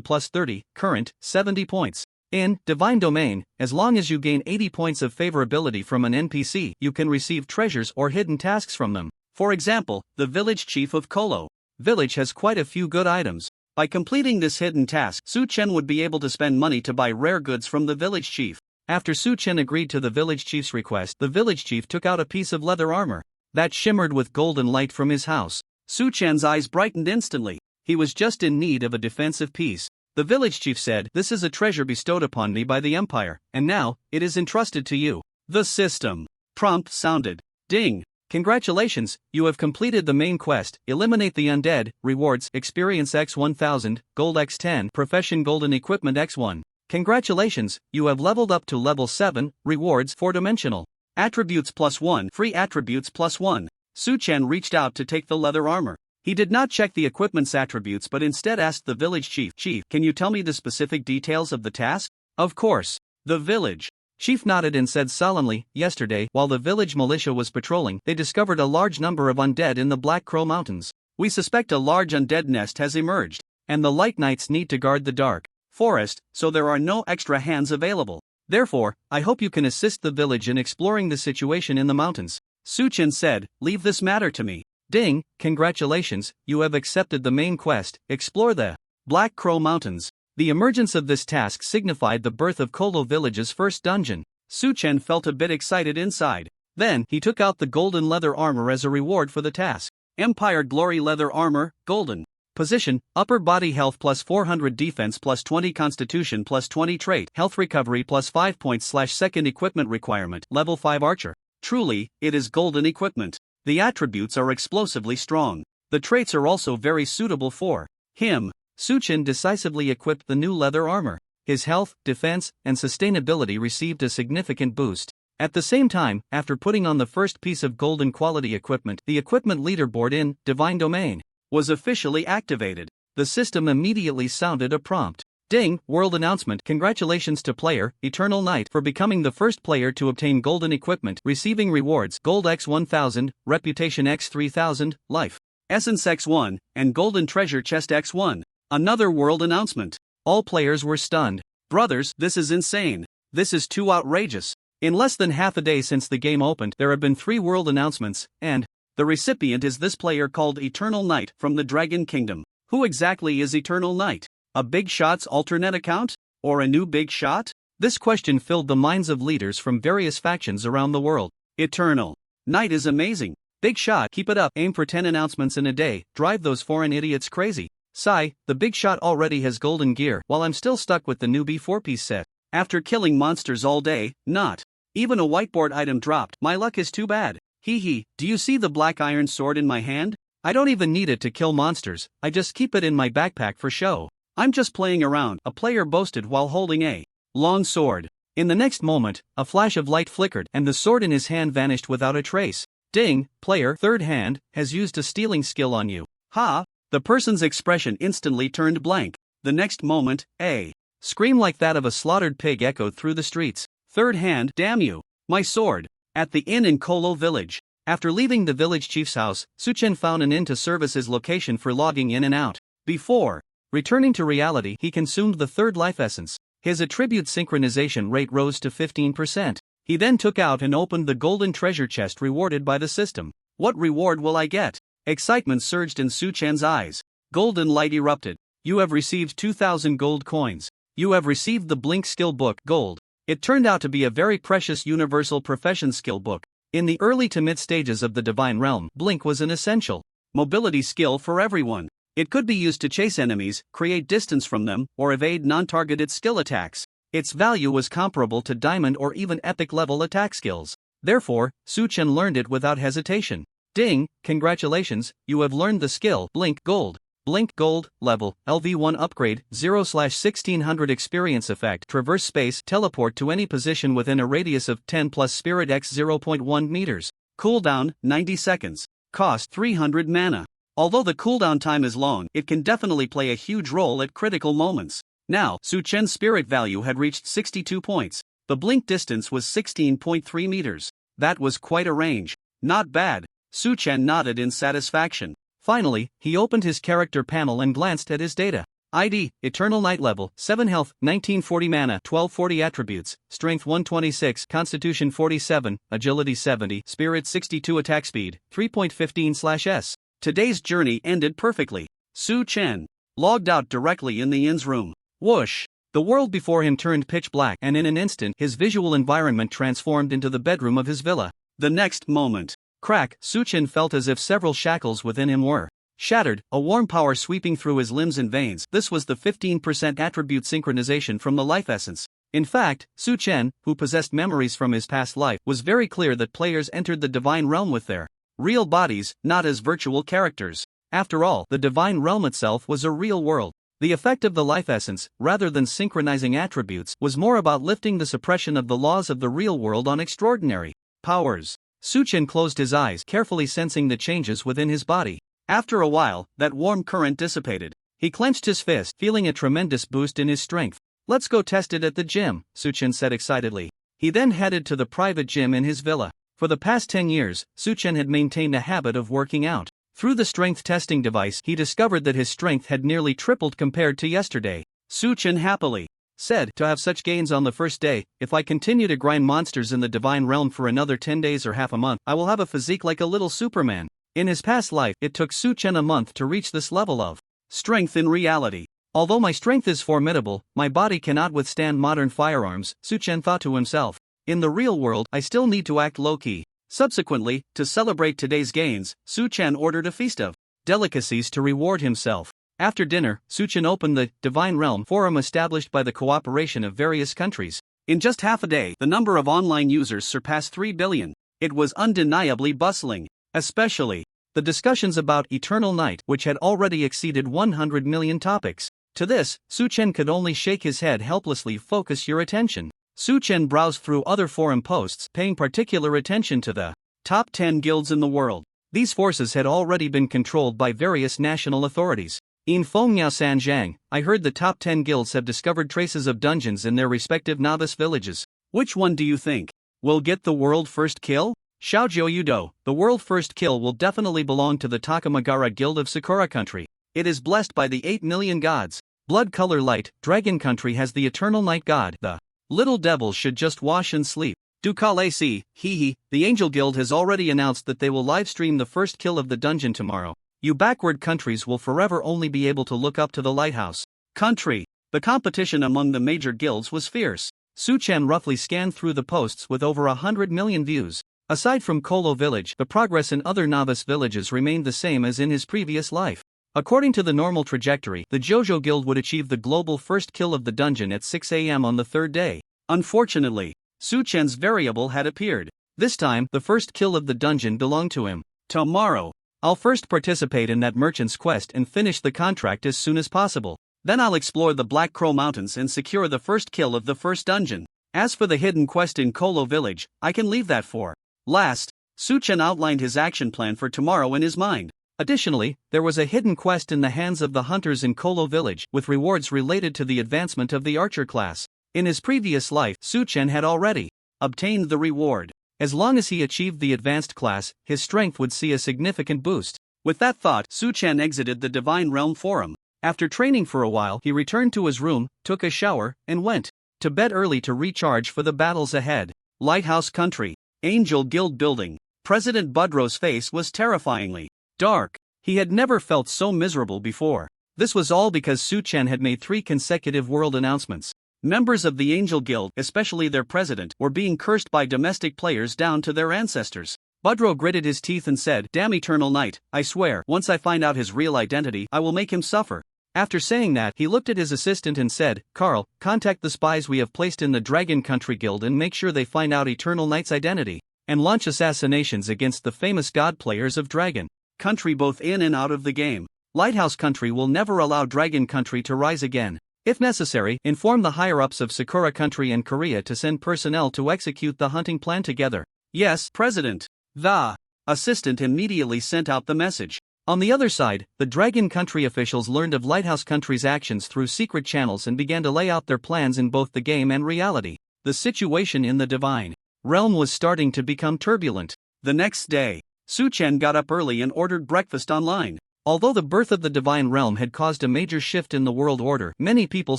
plus 30, current, 70 points. In Divine Domain, as long as you gain 80 points of favorability from an NPC, you can receive treasures or hidden tasks from them. For example, the village chief of Kolo Village has quite a few good items. By completing this hidden task, Su-chen would be able to spend money to buy rare goods from the village chief. After Su-chen agreed to the village chief's request, the village chief took out a piece of leather armor that shimmered with golden light from his house. Su-chan's eyes brightened instantly. He was just in need of a defensive piece. The village chief said, This is a treasure bestowed upon me by the Empire, and now, it is entrusted to you. The system prompt sounded. Ding. Congratulations, you have completed the main quest, Eliminate the Undead, rewards, experience x1000, gold x10, profession golden equipment x1. Congratulations, you have leveled up to level 7, rewards 4-dimensional. Attributes +1, free attributes +1. Su-chen reached out to take the leather armor. He did not check the equipment's attributes but instead asked the village chief, Chief, can you tell me the specific details of the task? Of course. The village chief nodded and said solemnly, Yesterday, while the village militia was patrolling, they discovered a large number of undead in the Black Crow Mountains. We suspect a large undead nest has emerged, and the Light Knights need to guard the dark forest, so there are no extra hands available. Therefore, I hope you can assist the village in exploring the situation in the mountains. Su-chen said, Leave this matter to me. Ding, congratulations, you have accepted the main quest, explore the Black Crow Mountains. The emergence of this task signified the birth of Kolo Village's first dungeon. Su-chen felt a bit excited inside. Then, he took out the golden leather armor as a reward for the task. Empire Glory Leather Armor, Golden. Position, upper body health plus 400 defense plus 20 constitution plus 20 trait, health recovery plus 5 points / second equipment requirement, level 5 archer. Truly, it is golden equipment. The attributes are explosively strong. The traits are also very suitable for him. Su-chen decisively equipped the new leather armor. His health, defense, and sustainability received a significant boost. At the same time, after putting on the first piece of golden quality equipment, the equipment leaderboard in Divine Domain was officially activated. The system immediately sounded a prompt. Ding, world announcement. Congratulations to player, Eternal Knight, for becoming the first player to obtain golden equipment, receiving rewards, gold x1000, reputation x3000, life essence x1, and golden treasure chest x1. Another world announcement. All players were stunned. Brothers, this is insane. This is too outrageous. In less than half a day since the game opened, there have been 3 world announcements, and the recipient is this player called Eternal Knight from the Dragon Kingdom. Who exactly is Eternal Knight? A Big Shot's alternate account? Or a new Big Shot? This question filled the minds of leaders from various factions around the world. Eternal Knight is amazing. Big Shot, keep it up. Aim for 10 announcements in a day. Drive those foreign idiots crazy. Sigh, the Big Shot already has golden gear, while I'm still stuck with the newbie 4-piece set. After killing monsters all day, not even a whiteboard item dropped. My luck is too bad. Hee hee, do you see the black iron sword in my hand? I don't even need it to kill monsters, I just keep it in my backpack for show. I'm just playing around, a player boasted while holding a long sword. In the next moment, a flash of light flickered and the sword in his hand vanished without a trace. Ding, player, third hand, has used a stealing skill on you. Ha! The person's expression instantly turned blank. The next moment, a scream like that of a slaughtered pig echoed through the streets. Third hand, damn you! My sword! At the inn in Kolo Village. After leaving the village chief's house, Su-chen found an inn to serve as his location for logging in and out. Before returning to reality, he consumed the third life essence. His attribute synchronization rate rose to 15%. He then took out and opened the golden treasure chest rewarded by the system. What reward will I get? Excitement surged in Su-chan's eyes. Golden light erupted. You have received 2,000 gold coins. You have received the Blink skill book, gold. It turned out to be a very precious universal profession skill book. In the early to mid stages of the Divine Realm, Blink was an essential mobility skill for everyone. It could be used to chase enemies, create distance from them, or evade non-targeted skill attacks. Its value was comparable to diamond or even epic level attack skills. Therefore, Su Chen learned it without hesitation. Ding, congratulations, you have learned the skill Blink Gold. Blink Gold, level, LV1 upgrade, 0/1600 experience effect, traverse space, teleport to any position within a radius of 10 plus spirit x 0.1 meters. Cooldown, 90 seconds. Cost 300 mana. Although the cooldown time is long, it can definitely play a huge role at critical moments. Now, Su Chen's spirit value had reached 62 points. The blink distance was 16.3 meters. That was quite a range. Not bad. Su Chen nodded in satisfaction. Finally, he opened his character panel and glanced at his data. ID, Eternal Night level, 7 health, 1940 mana, 1240 attributes, Strength 126, Constitution 47, Agility 70, Spirit 62 attack speed, 3.15/s. Today's journey ended perfectly. Su Chen logged out directly in the inn's room. Whoosh! The world before him turned pitch black and in an instant his visual environment transformed into the bedroom of his villa. The next moment, crack, Su Chen felt as if several shackles within him were shattered, a warm power sweeping through his limbs and veins. This was the 15% attribute synchronization from the life essence. In fact, Su Chen, who possessed memories from his past life, was very clear that players entered the Divine Realm with their real bodies, not as virtual characters. After all, the Divine Realm itself was a real world. The effect of the life essence, rather than synchronizing attributes, was more about lifting the suppression of the laws of the real world on extraordinary powers. Su Chen closed his eyes, carefully sensing the changes within his body. After a while, that warm current dissipated. He clenched his fist, feeling a tremendous boost in his strength. "Let's go test it at the gym," Su Chen said excitedly. He then headed to the private gym in his villa. For the past 10 years, Su Chen had maintained a habit of working out. Through the strength testing device, he discovered that his strength had nearly tripled compared to yesterday. Su Chen happily said, "To have such gains on the first day, if I continue to grind monsters in the Divine Realm for another 10 days or half a month, I will have a physique like a little Superman." In his past life, it took Su Chen a month to reach this level of strength in reality. "Although my strength is formidable, my body cannot withstand modern firearms," Su Chen thought to himself. "In the real world, I still need to act low-key." Subsequently, to celebrate today's gains, Su Chen ordered a feast of delicacies to reward himself. After dinner, Su Chen opened the Divine Realm forum established by the cooperation of various countries. In just half a day, the number of online users surpassed 3 billion. It was undeniably bustling. Especially the discussions about Eternal Night, which had already exceeded 100 million topics. To this, Su Chen could only shake his head helplessly. "Focus your attention." Su Chen browsed through other forum posts, paying particular attention to the top 10 guilds in the world. These forces had already been controlled by various national authorities. In Fengmiao San Zhang, I heard the top 10 guilds have discovered traces of dungeons in their respective novice villages. Which one do you think will get the world first kill? Xiaojiu Yudo, the world first kill will definitely belong to the Takamagara Guild of Sakura Country. It is blessed by the 8 million gods. Blood Color Light, Dragon Country has the Eternal Night God. The little devils should just wash and sleep. Ducale C, hee. The Angel Guild has already announced that they will livestream the first kill of the dungeon tomorrow. You backward countries will forever only be able to look up to the lighthouse country. The competition among the major guilds was fierce. Su Chen roughly scanned through the posts with over 100 million views. Aside from Kolo Village, the progress in other novice villages remained the same as in his previous life. According to the normal trajectory, the Jojo Guild would achieve the global first kill of the dungeon at 6 a.m. on the third day. Unfortunately, Su Chen's variable had appeared. This time, the first kill of the dungeon belonged to him. "Tomorrow, I'll first participate in that merchant's quest and finish the contract as soon as possible. Then I'll explore the Black Crow Mountains and secure the first kill of the first dungeon. As for the hidden quest in Kolo Village, I can leave that for last." Su Chen outlined his action plan for tomorrow in his mind. Additionally, there was a hidden quest in the hands of the hunters in Kolo Village, with rewards related to the advancement of the archer class. In his previous life, Su Chen had already obtained the reward. As long as he achieved the advanced class, his strength would see a significant boost. With that thought, Su Chen exited the Divine Realm Forum. After training for a while, he returned to his room, took a shower, and went to bed early to recharge for the battles ahead. Lighthouse Country, Angel Guild Building. President Budrow's face was terrifyingly dark. He had never felt so miserable before. This was all because Su Chen had made 3 consecutive world announcements. Members of the Angel Guild, especially their president, were being cursed by domestic players down to their ancestors. Budro gritted his teeth and said, "Damn Eternal Night, I swear, once I find out his real identity, I will make him suffer." After saying that, he looked at his assistant and said, "Carl, contact the spies we have placed in the Dragon Country Guild and make sure they find out Eternal Night's identity, and launch assassinations against the famous god players of Dragon Country both in and out of the game. Lighthouse Country will never allow Dragon Country to rise again. If necessary, inform the higher-ups of Sakura Country and Korea to send personnel to execute the hunting plan together." "Yes, President." The assistant immediately sent out the message. On the other side, the Dragon Country officials learned of Lighthouse Country's actions through secret channels and began to lay out their plans in both the game and reality. The situation in the Divine Realm was starting to become turbulent. The next day, Su Chen got up early and ordered breakfast online. Although the birth of the Divine Realm had caused a major shift in the world order, many people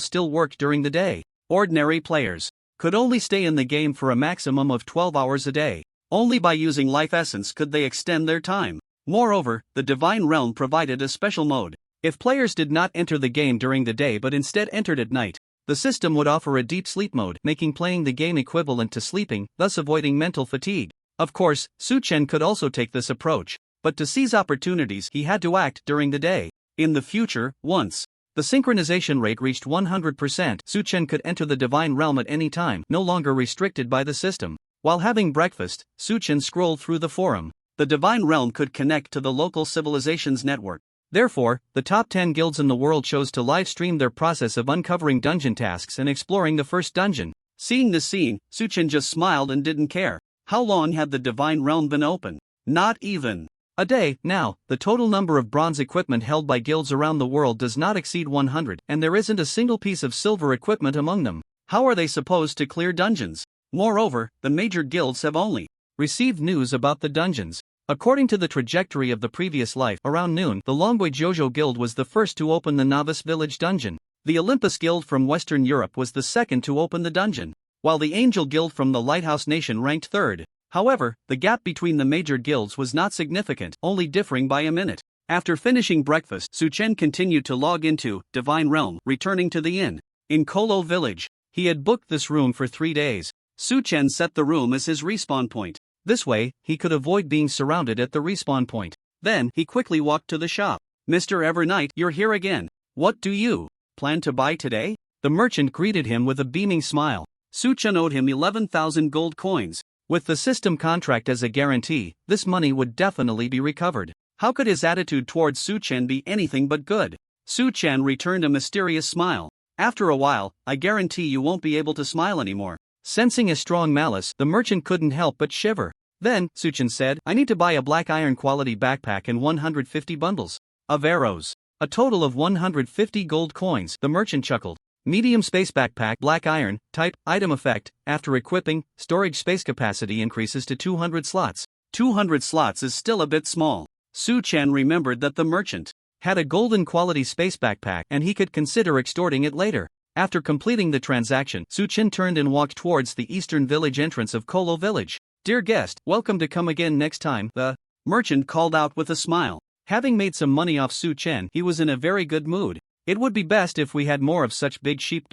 still worked during the day. Ordinary players could only stay in the game for a maximum of 12 hours a day. Only by using life essence could they extend their time. Moreover, the Divine Realm provided a special mode. If players did not enter the game during the day but instead entered at night, the system would offer a deep sleep mode, making playing the game equivalent to sleeping, thus avoiding mental fatigue. Of course, Su Chen could also take this approach, but to seize opportunities he had to act during the day. In the future, once the synchronization rate reached 100%, Su Chen could enter the Divine Realm at any time, no longer restricted by the system. While having breakfast, Su Chen scrolled through the forum. The Divine Realm could connect to the local civilization's network. Therefore, the top 10 guilds in the world chose to live stream their process of uncovering dungeon tasks and exploring the first dungeon. Seeing the scene, Su Chen just smiled and didn't care. How long had the Divine Realm been open? Not even a day. Now, the total number of bronze equipment held by guilds around the world does not exceed 100, and there isn't a single piece of silver equipment among them. How are they supposed to clear dungeons? Moreover, the major guilds have only received news about the dungeons. According to the trajectory of the previous life, around noon, the Longwei Jojo Guild was the first to open the Novice Village dungeon. The Olympus Guild from Western Europe was the second to open the dungeon, while the Angel Guild from the Lighthouse Nation ranked third. However, the gap between the major guilds was not significant, only differing by a minute. After finishing breakfast, Su Chen continued to log into Divine Realm, returning to the inn in Kolo Village. He had booked this room for 3 days. Su Chen set the room as his respawn point. This way, he could avoid being surrounded at the respawn point. Then, he quickly walked to the shop. "Mr. Evernight, you're here again. What do you plan to buy today?" The merchant greeted him with a beaming smile. Su Chen owed him 11,000 gold coins. With the system contract as a guarantee, this money would definitely be recovered. How could his attitude towards Su Chen be anything but good? Su Chen returned a mysterious smile. "After a while, I guarantee you won't be able to smile anymore." Sensing a strong malice, the merchant couldn't help but shiver. Then, Su Chen said, "I need to buy a black iron quality backpack and 150 bundles of arrows. A total of 150 gold coins." The merchant chuckled. "Medium space backpack, black iron, type, item effect. After equipping, storage space capacity increases to 200 slots. 200 slots is still a bit small." Su Chen remembered that the merchant had a golden quality space backpack and he could consider extorting it later. After completing the transaction, Su Chen turned and walked towards the eastern village entrance of Kolo Village. "Dear guest, welcome to come again next time," the merchant called out with a smile. Having made some money off Su Chen, he was in a very good mood. It would be best if we had more of such big sheep.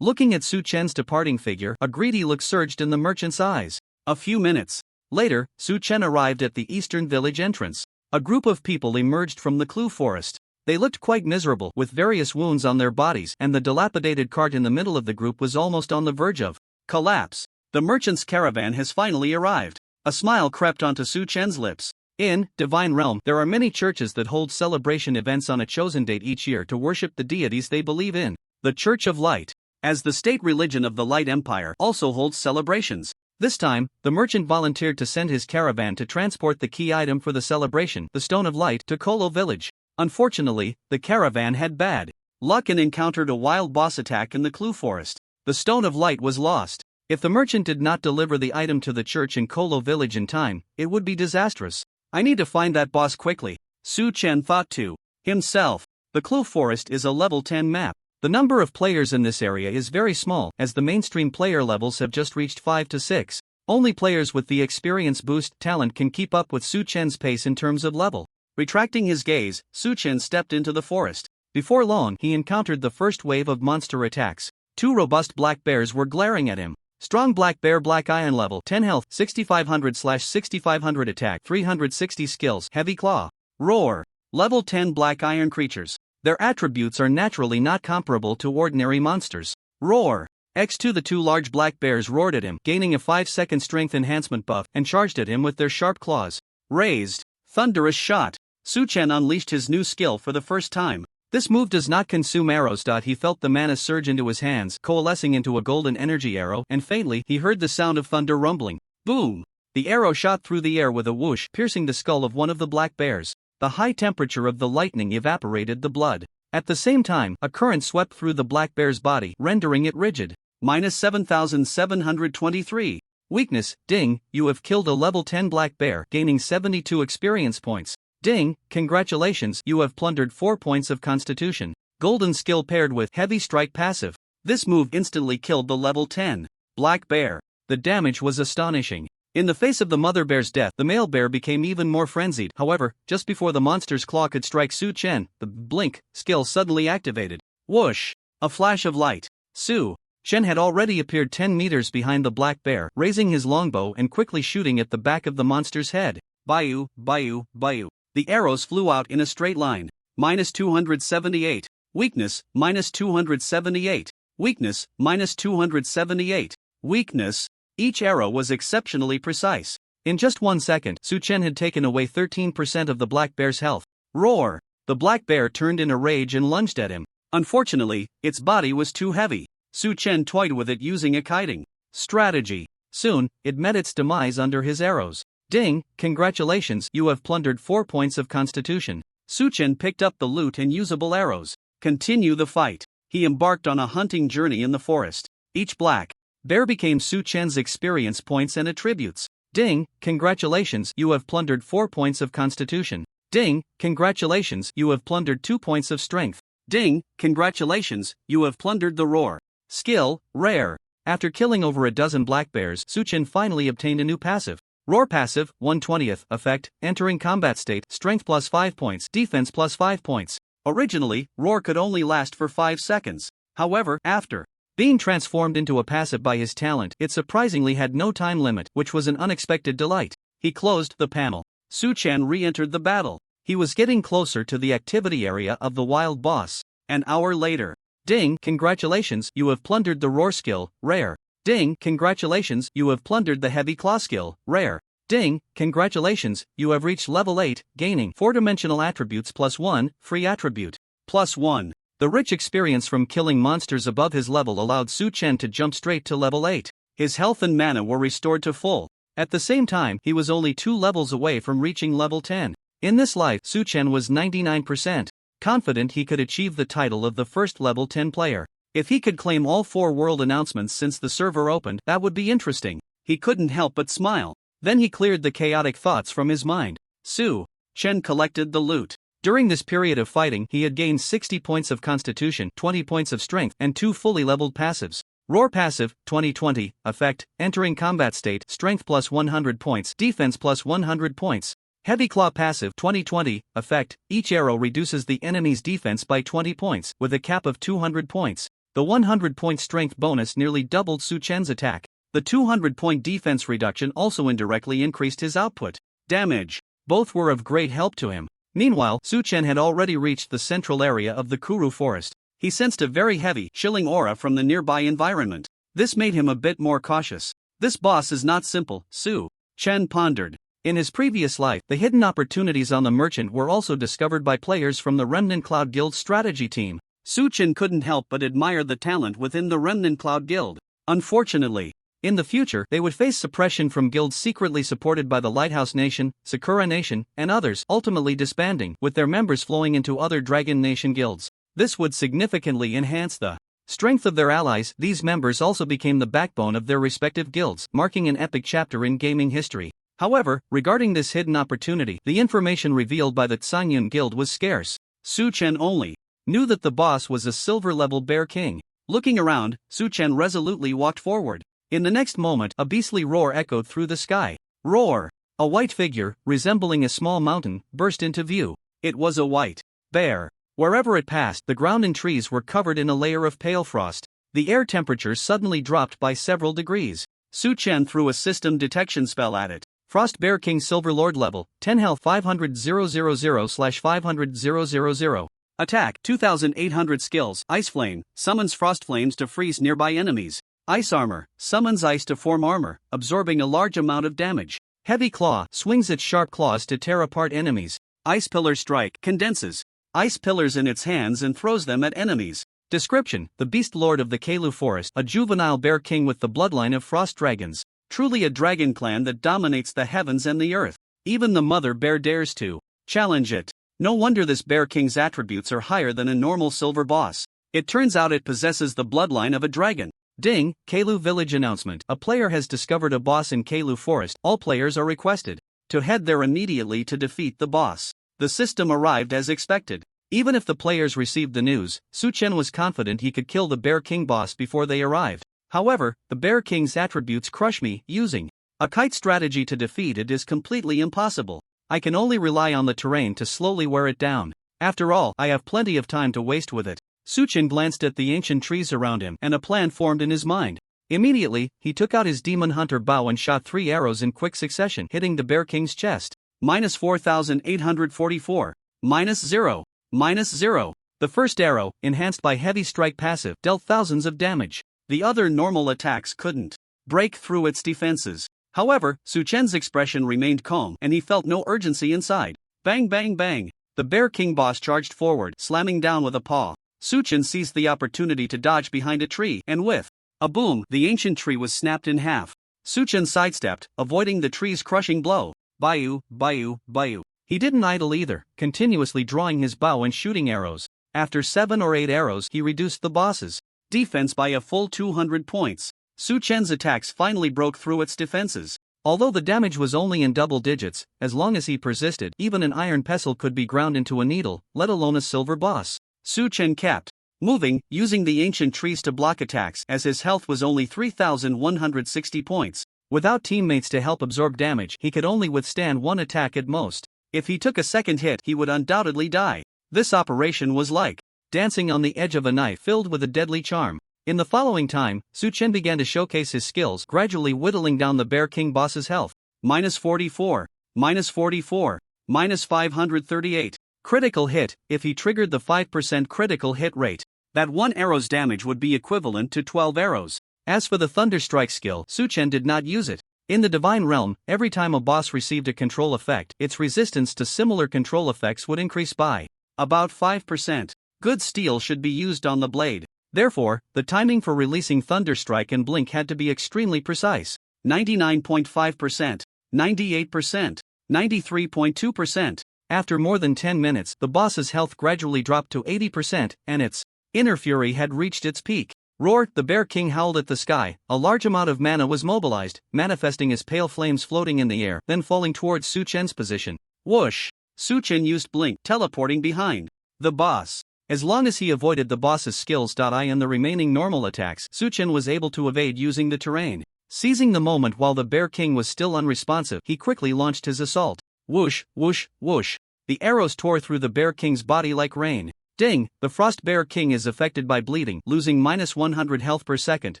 Looking at Su Chen's departing figure, a greedy look surged in the merchant's eyes. A few minutes later, Su Chen arrived at the eastern village entrance. A group of people emerged from the Clue Forest. They looked quite miserable, with various wounds on their bodies, and the dilapidated cart in the middle of the group was almost on the verge of collapse. The merchant's caravan has finally arrived. A smile crept onto Su Chen's lips. In Divine Realm, there are many churches that hold celebration events on a chosen date each year to worship the deities they believe in. The Church of Light, as the state religion of the Light Empire, also holds celebrations. This time, the merchant volunteered to send his caravan to transport the key item for the celebration, the Stone of Light, to Kolo Village. Unfortunately, the caravan had bad luck and encountered a wild boss attack in the Clue Forest. The Stone of Light was lost. If the merchant did not deliver the item to the church in Kolo Village in time, it would be disastrous. "I need to find that boss quickly," Su Chen thought to himself. The Clue Forest is a level 10 map. The number of players in this area is very small, as the mainstream player levels have just reached 5 to 6. Only players with the experience boost talent can keep up with Su Chen's pace in terms of level. Retracting his gaze, Su Chen stepped into the forest. Before long, he encountered the first wave of monster attacks. Two robust black bears were glaring at him. Strong black bear, black iron, level 10 health, 6500/6500 attack, 360 skills, heavy claw. Roar. Level 10 black iron creatures. Their attributes are naturally not comparable to ordinary monsters. Roar. X2. The two large black bears roared at him, gaining a 5-second strength enhancement buff, and charged at him with their sharp claws. Raised. Thunderous shot. Su Chen unleashed his new skill for the first time. This move does not consume arrows. He felt the mana surge into his hands, coalescing into a golden energy arrow, and faintly he heard the sound of thunder rumbling. Boom! The arrow shot through the air with a whoosh, piercing the skull of one of the black bears. The high temperature of the lightning evaporated the blood. At the same time, a current swept through the black bear's body, rendering it rigid. Minus 7,723. Weakness, ding, you have killed a level 10 black bear, gaining 72 experience points. Ding, congratulations, you have plundered 4 points of constitution. Golden skill paired with heavy strike passive. This move instantly killed the level 10 black bear. The damage was astonishing. In the face of the mother bear's death, the male bear became even more frenzied. However, just before the monster's claw could strike Su Chen, the blink skill suddenly activated. Whoosh! A flash of light. Su Chen had already appeared 10 meters behind the black bear, raising his longbow and quickly shooting at the back of the monster's head. Bayu, bayu, bayu. The arrows flew out in a straight line. Minus 278. Weakness, minus 278. Weakness, minus 278. Weakness. Each arrow was exceptionally precise. In just 1 second, Su Chen had taken away 13% of the black bear's health. Roar! The black bear turned in a rage and lunged at him. Unfortunately, its body was too heavy. Su Chen toyed with it using a kiting strategy. Soon, it met its demise under his arrows. Ding, congratulations, you have plundered 4 points of constitution. Su Chen picked up the loot and usable arrows. Continue the fight. He embarked on a hunting journey in the forest. Each black bear became Su Chen's experience points and attributes. Ding, congratulations, you have plundered 4 points of constitution. Ding, congratulations, you have plundered 2 points of strength. Ding, congratulations, you have plundered the roar skill, rare. After killing over a dozen black bears, Su Chen finally obtained a new passive. Roar passive, 1/20th, effect, entering combat state, strength plus 5 points, defense plus 5 points. Originally, roar could only last for 5 seconds. However, after being transformed into a passive by his talent, it surprisingly had no time limit, which was an unexpected delight. He closed the panel. Su Chen re-entered the battle. He was getting closer to the activity area of the wild boss. An hour later. Ding, congratulations, you have plundered the roar skill, rare. Ding, congratulations, you have plundered the heavy claw skill, rare. Ding, congratulations, you have reached level 8, gaining 4-dimensional attributes plus 1, free attribute. Plus 1. The rich experience from killing monsters above his level allowed Su Chen to jump straight to level 8. His health and mana were restored to full. At the same time, he was only 2 levels away from reaching level 10. In this life, Su Chen was 99% confident he could achieve the title of the first level 10 player. If he could claim all 4 world announcements since the server opened, that would be interesting. He couldn't help but smile. Then he cleared the chaotic thoughts from his mind. Su Chen collected the loot. During this period of fighting, he had gained 60 points of constitution, 20 points of strength, and 2 fully leveled passives. Roar passive, 20/20, effect, entering combat state, strength plus 100 points, defense plus 100 points. Heavy claw passive, 20/20, effect, each arrow reduces the enemy's defense by 20 points, with a cap of 200 points. The 100-point strength bonus nearly doubled Su Chen's attack. The 200-point defense reduction also indirectly increased his output. Damage. Both were of great help to him. Meanwhile, Su Chen had already reached the central area of the Kuru forest. He sensed a very heavy, chilling aura from the nearby environment. This made him a bit more cautious. This boss is not simple, Su Chen pondered. In his previous life, the hidden opportunities on the merchant were also discovered by players from the Remnant Cloud Guild strategy team. Su Chen couldn't help but admire the talent within the Remnant Cloud Guild. Unfortunately, in the future, they would face suppression from guilds secretly supported by the Lighthouse Nation, Sakura Nation, and others, ultimately disbanding, with their members flowing into other Dragon Nation guilds. This would significantly enhance the strength of their allies. These members also became the backbone of their respective guilds, marking an epic chapter in gaming history. However, regarding this hidden opportunity, the information revealed by the Tsanyun Guild was scarce. Su Chen only knew that the boss was a silver-level bear king. Looking around, Su Chen resolutely walked forward. In the next moment, a beastly roar echoed through the sky. Roar! A white figure, resembling a small mountain, burst into view. It was a white bear. Wherever it passed, the ground and trees were covered in a layer of pale frost. the air temperature suddenly dropped by several degrees. Su Chen threw a system detection spell at it. Frost Bear King Silver Lord level, 10 health 500,000/500,000. Attack 2800 skills. Ice Flame, summons frost flames to freeze nearby enemies. Ice Armor, summons ice to form armor, absorbing a large amount of damage. Heavy Claw, swings its sharp claws to tear apart enemies. Ice Pillar Strike, condenses ice pillars in its hands and throws them at enemies. Description: the Beast Lord of the Kalu Forest, a juvenile bear king with the bloodline of frost dragons. Truly a dragon clan that dominates the heavens and the earth. Even the mother bear dares to challenge it. No wonder this bear king's attributes are higher than a normal silver boss. It turns out it possesses the bloodline of a dragon. Ding, Kalu Village announcement. A player has discovered a boss in Kalu Forest. All players are requested to head there immediately to defeat the boss. The system arrived as expected. Even if the players received the news, Su Chen was confident he could kill the Bear King boss before they arrived. However, the Bear King's attributes crush me. Using a kite strategy to defeat it is completely impossible. I can only rely on the terrain to slowly wear it down. After all, I have plenty of time to waste with it. Su Chen glanced at the ancient trees around him and a plan formed in his mind. Immediately, he took out his Demon Hunter bow and shot 3 arrows in quick succession, hitting the Bear King's chest. -4,844. -0. -0. The first arrow, enhanced by Heavy Strike passive, dealt thousands of damage. The other normal attacks couldn't break through its defenses. However, Su Chen's expression remained calm and he felt no urgency inside. Bang bang bang. The Bear King boss charged forward, slamming down with a paw. Su Chen seized the opportunity to dodge behind a tree, and with a boom, the ancient tree was snapped in half. Su Chen sidestepped, avoiding the tree's crushing blow. Bayou, bayou, bayou. He didn't idle either, continuously drawing his bow and shooting arrows. After 7 or 8 arrows, he reduced the boss's defense by a full 200 points. Su Chen's attacks finally broke through its defenses. Although the damage was only in double digits, as long as he persisted, even an iron pestle could be ground into a needle, let alone a silver boss. Su Chen kept moving, using the ancient trees to block attacks as his health was only 3,160 points. Without teammates to help absorb damage, he could only withstand 1 attack at most. If he took a second hit, he would undoubtedly die. This operation was like dancing on the edge of a knife filled with a deadly charm. In the following time, Su Chen began to showcase his skills, gradually whittling down the Bear King boss's health. -44, -44, -538. Critical hit. If he triggered the 5% critical hit rate, that 1 arrow's damage would be equivalent to 12 arrows. As for the Thunder Strike skill, Su Chen did not use it. In the Divine Realm, every time a boss received a control effect, its resistance to similar control effects would increase by about 5%. Good steel should be used on the blade. Therefore, the timing for releasing Thunder Strike and Blink had to be extremely precise. 99.5%, 98%, 93.2%. After more than 10 minutes, the boss's health gradually dropped to 80%, and its inner fury had reached its peak. Roar! The Bear King howled at the sky. A large amount of mana was mobilized, manifesting as pale flames floating in the air, then falling towards Su Chen's position. Whoosh! Su Chen used Blink, teleporting behind the boss. As long as he avoided the boss's skills. And the remaining normal attacks, Su Chen was able to evade using the terrain. Seizing the moment while the Bear King was still unresponsive, he quickly launched his assault. Whoosh, whoosh, whoosh. The arrows tore through the Bear King's body like rain. Ding! The Frost Bear King is affected by bleeding, losing -100 health per second,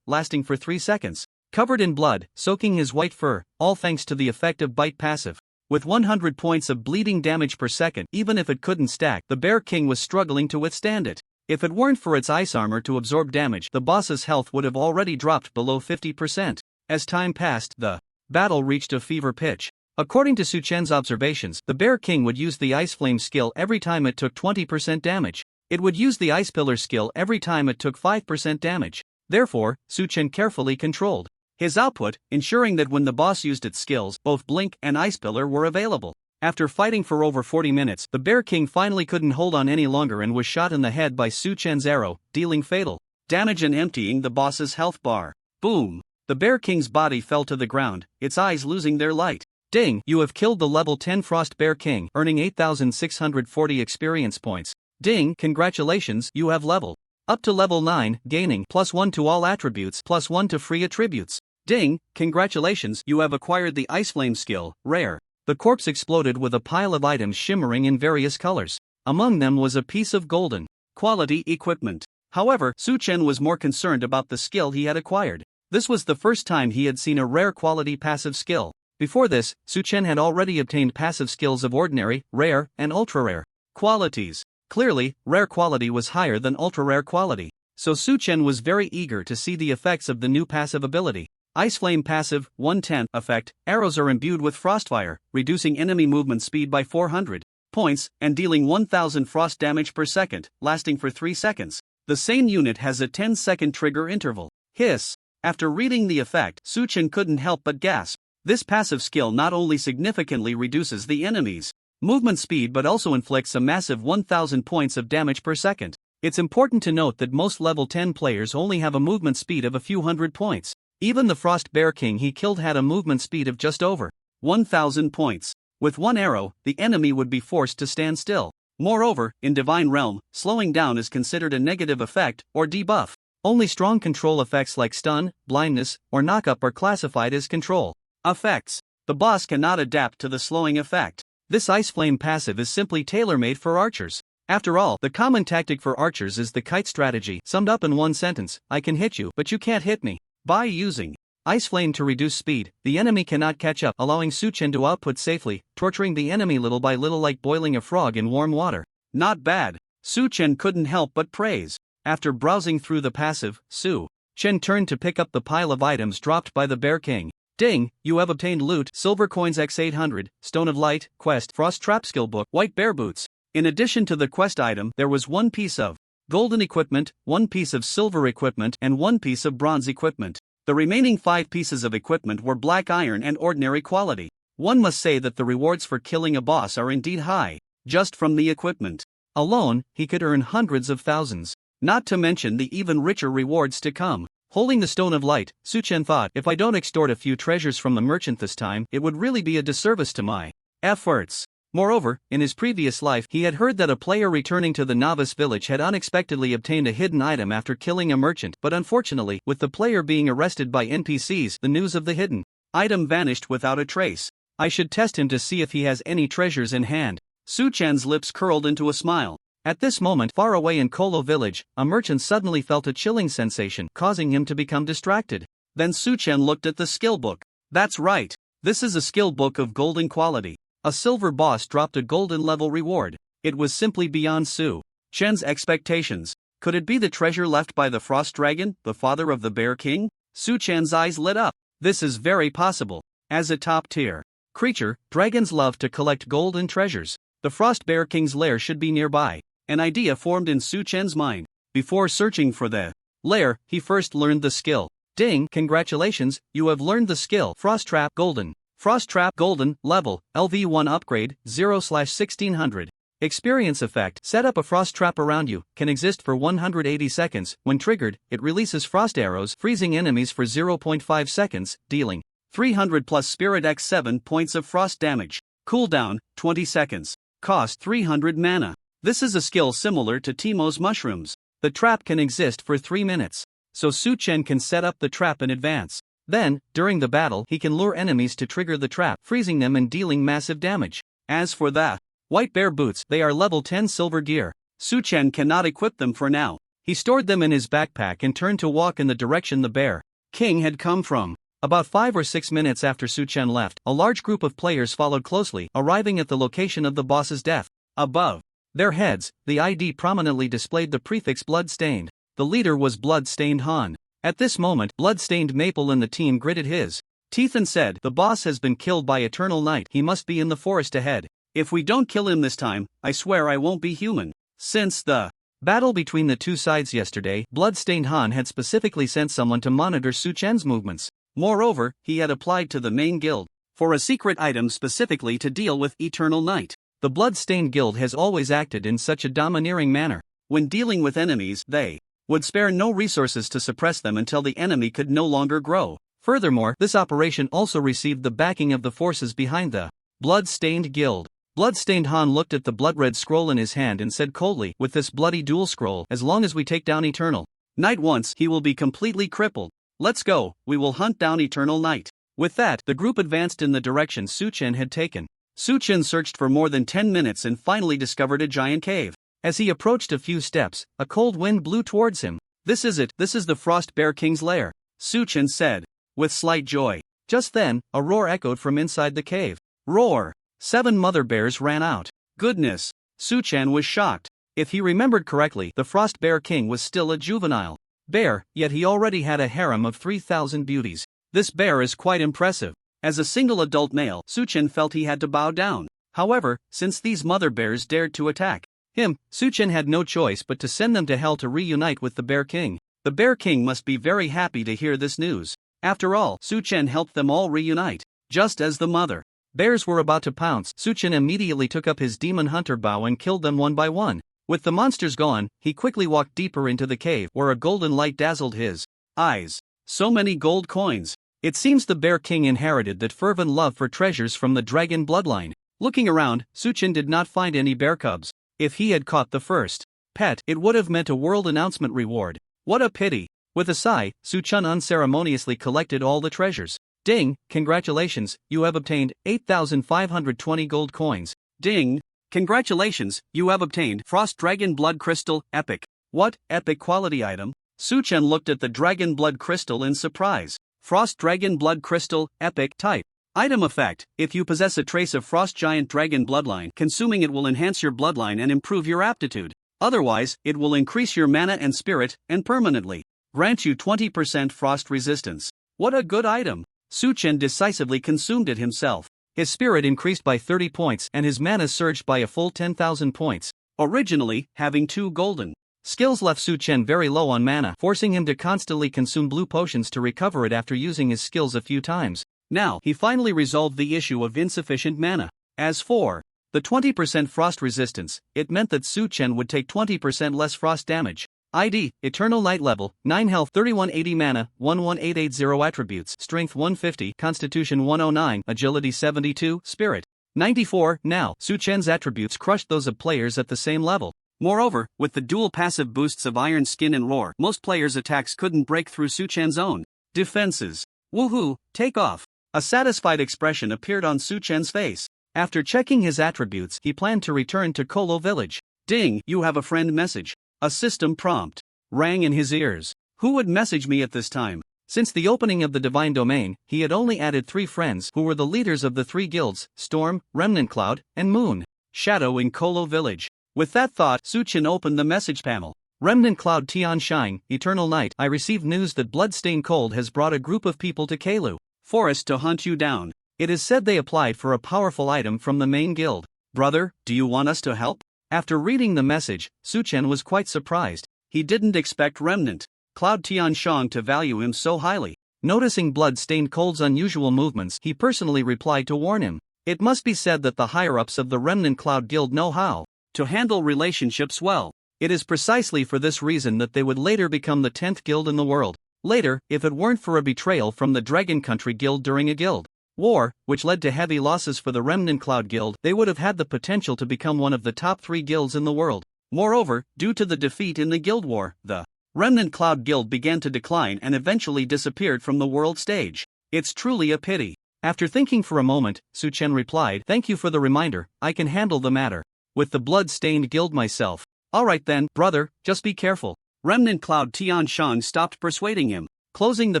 lasting for 3 seconds. Covered in blood, soaking his white fur, all thanks to the effective bite passive. With 100 points of bleeding damage per second, even if it couldn't stack, the Bear King was struggling to withstand it. If it weren't for its ice armor to absorb damage, the boss's health would have already dropped below 50%. As time passed, the battle reached a fever pitch. According to Su Chen's observations, the Bear King would use the Ice Flame skill every time it took 20% damage. It would use the Ice Pillar skill every time it took 5% damage. Therefore, Su Chen carefully controlled his output, ensuring that when the boss used its skills, both Blink and Ice Pillar were available. After fighting for over 40 minutes, the Bear King finally couldn't hold on any longer and was shot in the head by Su Chen's arrow, dealing fatal damage and emptying the boss's health bar. Boom! The Bear King's body fell to the ground, its eyes losing their light. Ding! You have killed the level 10 Frost Bear King, earning 8,640 experience points. Ding! Congratulations, you have leveled up to level 9, gaining +1 to all attributes, +1 to free attributes. Ding! Congratulations, you have acquired the Ice Flame skill, rare. The corpse exploded with a pile of items shimmering in various colors. Among them was a piece of golden quality equipment. However, Su Chen was more concerned about the skill he had acquired. This was the first time he had seen a rare quality passive skill. Before this, Su Chen had already obtained passive skills of ordinary, rare, and ultra-rare qualities. Clearly, rare quality was higher than ultra-rare quality, so Su Chen was very eager to see the effects of the new passive ability. Ice Flame passive, 1/10 effect, arrows are imbued with frostfire, reducing enemy movement speed by 400 points, and dealing 1000 frost damage per second, lasting for 3 seconds. The same unit has a 10-second trigger interval. Hiss. After reading the effect, Su Chen couldn't help but gasp. This passive skill not only significantly reduces the enemy's movement speed but also inflicts a massive 1000 points of damage per second. It's important to note that most level 10 players only have a movement speed of a few hundred points. Even the Frost Bear King he killed had a movement speed of just over 1000 points. With one arrow, the enemy would be forced to stand still. Moreover, in Divine Realm, slowing down is considered a negative effect, or debuff. Only strong control effects like stun, blindness, or knockup are classified as control effects. The boss cannot adapt to the slowing effect. This Ice Flame passive is simply tailor-made for archers. After all, the common tactic for archers is the kite strategy, summed up in one sentence: I can hit you, but you can't hit me. By using Ice Flame to reduce speed, the enemy cannot catch up, allowing Su Chen to output safely, torturing the enemy little by little like boiling a frog in warm water. Not bad. Su Chen couldn't help but praise. After browsing through the passive, Su Chen turned to pick up the pile of items dropped by the Bear King. Ding, you have obtained loot, silver coins x800, Stone of Light, quest, Frost Trap skill book, white bear boots. In addition to the quest item, there was one piece of golden equipment, one piece of silver equipment, and one piece of bronze equipment. The remaining 5 pieces of equipment were black iron and ordinary quality. One must say that the rewards for killing a boss are indeed high. Just from the equipment alone, he could earn hundreds of thousands. Not to mention the even richer rewards to come. Holding the Stone of Light, Su Chen thought, if I don't extort a few treasures from the merchant this time, it would really be a disservice to my efforts. Moreover, in his previous life, he had heard that a player returning to the novice village had unexpectedly obtained a hidden item after killing a merchant, but unfortunately, with the player being arrested by NPCs, the news of the hidden item vanished without a trace. I should test him to see if he has any treasures in hand. Su Chen's lips curled into a smile. At this moment, far away in Kolo village, a merchant suddenly felt a chilling sensation, causing him to become distracted. Then Su Chen looked at the skill book. That's right. This is a skill book of golden quality. A silver boss dropped a golden level reward. It was simply beyond Su Chen's expectations. Could it be the treasure left by the Frost Dragon, the father of the Bear King? Su Chen's eyes lit up. This is very possible. As a top-tier creature, dragons love to collect gold and treasures. The Frost Bear King's lair should be nearby. An idea formed in Su Chen's mind. Before searching for the lair, he first learned the skill. Ding, congratulations, you have learned the skill Frost Trap Golden. Frost Trap Golden, level, LV1 upgrade, 0/1600. Experience effect: set up a frost trap around you, can exist for 180 seconds. When triggered, it releases frost arrows, freezing enemies for 0.5 seconds, dealing 300 plus Spirit X 7 points of frost damage. Cooldown, 20 seconds. Cost 300 mana. This is a skill similar to Teimo's mushrooms. The trap can exist for 3 minutes, so Su Chen can set up the trap in advance. Then, during the battle, he can lure enemies to trigger the trap, freezing them and dealing massive damage. As for the white bear boots, they are level 10 silver gear. Su Chen cannot equip them for now. He stored them in his backpack and turned to walk in the direction the Bear King had come from. About 5 or 6 minutes after Su Chen left, a large group of players followed closely, arriving at the location of the boss's death. Above their heads, the ID prominently displayed the prefix Bloodstained. The leader was Bloodstained Han. At this moment, Bloodstained Maple and the team gritted his teeth and said, "The boss has been killed by Eternal Night. He must be in the forest ahead. If we don't kill him this time, I swear I won't be human." Since the battle between the two sides yesterday, Bloodstained Han had specifically sent someone to monitor Su Chen's movements. Moreover, he had applied to the main guild for a secret item specifically to deal with Eternal Night. The Bloodstained Guild has always acted in such a domineering manner. When dealing with enemies, they would spare no resources to suppress them until the enemy could no longer grow. Furthermore, this operation also received the backing of the forces behind the Bloodstained Guild. Bloodstained Han looked at the blood-red scroll in his hand and said coldly, "With this bloody duel scroll, as long as we take down Eternal Night once, he will be completely crippled. Let's go, we will hunt down Eternal Night." With that, the group advanced in the direction Su Chen had taken. Su Chen searched for more than 10 minutes and finally discovered a giant cave. As he approached a few steps, a cold wind blew towards him. This is it, this is the Frost Bear King's lair, Suchen said, with slight joy. Just then, a roar echoed from inside the cave. Roar! 7 mother bears ran out. Goodness! Suchen was shocked. If he remembered correctly, the Frost Bear King was still a juvenile bear, yet he already had a harem of 3,000 beauties. This bear is quite impressive. As a single adult male, Suchen felt he had to bow down. However, since these mother bears dared to attack him, Suchen had no choice but to send them to hell to reunite with the Bear King. The Bear King must be very happy to hear this news. After all, Suchen helped them all reunite, just as the mother bears were about to pounce. Suchen immediately took up his demon hunter bow and killed them one by one. With the monsters gone, he quickly walked deeper into the cave where a golden light dazzled his eyes. So many gold coins. It seems the Bear King inherited that fervent love for treasures from the dragon bloodline. Looking around, Suchen did not find any bear cubs. If he had caught the first pet, it would have meant a world announcement reward. What a pity. With a sigh, Suchen unceremoniously collected all the treasures. Ding, congratulations, you have obtained 8,520 gold coins. Ding, congratulations, you have obtained Frost Dragon Blood Crystal, Epic. What, epic quality item? Suchen looked at the Dragon Blood Crystal in surprise. Frost Dragon Blood Crystal, Epic type. Item effect: if you possess a trace of Frost Giant Dragon bloodline, consuming it will enhance your bloodline and improve your aptitude. Otherwise, it will increase your mana and spirit, and permanently grant you 20% frost resistance. What a good item! Suchen decisively consumed it himself. His spirit increased by 30 points and his mana surged by a full 10,000 points. Originally, having 2 golden skills left Suchen very low on mana, forcing him to constantly consume blue potions to recover it after using his skills a few times. Now, he finally resolved the issue of insufficient mana. As for the 20% frost resistance, it meant that Suchen would take 20% less frost damage. ID, Eternal Night level, 9 health, 3180 mana, 11880 attributes, Strength 150, Constitution 109, Agility 72, Spirit 94. Now, Suchen's attributes crushed those of players at the same level. Moreover, with the dual passive boosts of Iron Skin and Roar, most players' attacks couldn't break through Suchen's own defenses. Woohoo, take off! A satisfied expression appeared on Suchen's face. After checking his attributes, he planned to return to Kolo village. Ding, you have a friend message. A system prompt rang in his ears. Who would message me at this time? Since the opening of the Divine Domain, he had only added 3 friends who were the leaders of the 3 guilds, Storm, Remnant Cloud, and Moon Shadow in Kolo village. With that thought, Suchen opened the message panel. Remnant Cloud Tian Shine, Eternal Night, I received news that Bloodstained Cold has brought a group of people to Kalu Forest to hunt you down. It is said they applied for a powerful item from the main guild. Brother, do you want us to help? After reading the message, Suchen was quite surprised. He didn't expect Remnant Cloud Tianshang to value him so highly. Noticing Bloodstained Cold's unusual movements, he personally replied to warn him. It must be said that the higher-ups of the Remnant Cloud Guild know how to handle relationships well. It is precisely for this reason that they would later become the 10th guild in the world. Later, if it weren't for a betrayal from the Dragon Country Guild during a guild war, which led to heavy losses for the Remnant Cloud Guild, they would have had the potential to become one of the top 3 guilds in the world. Moreover, due to the defeat in the guild war, the Remnant Cloud Guild began to decline and eventually disappeared from the world stage. It's truly a pity. After thinking for a moment, Suchen replied, "Thank you for the reminder, I can handle the matter with the Blood-Stained Guild myself." Alright then, brother, just be careful. Remnant Cloud Tianshang stopped persuading him. Closing the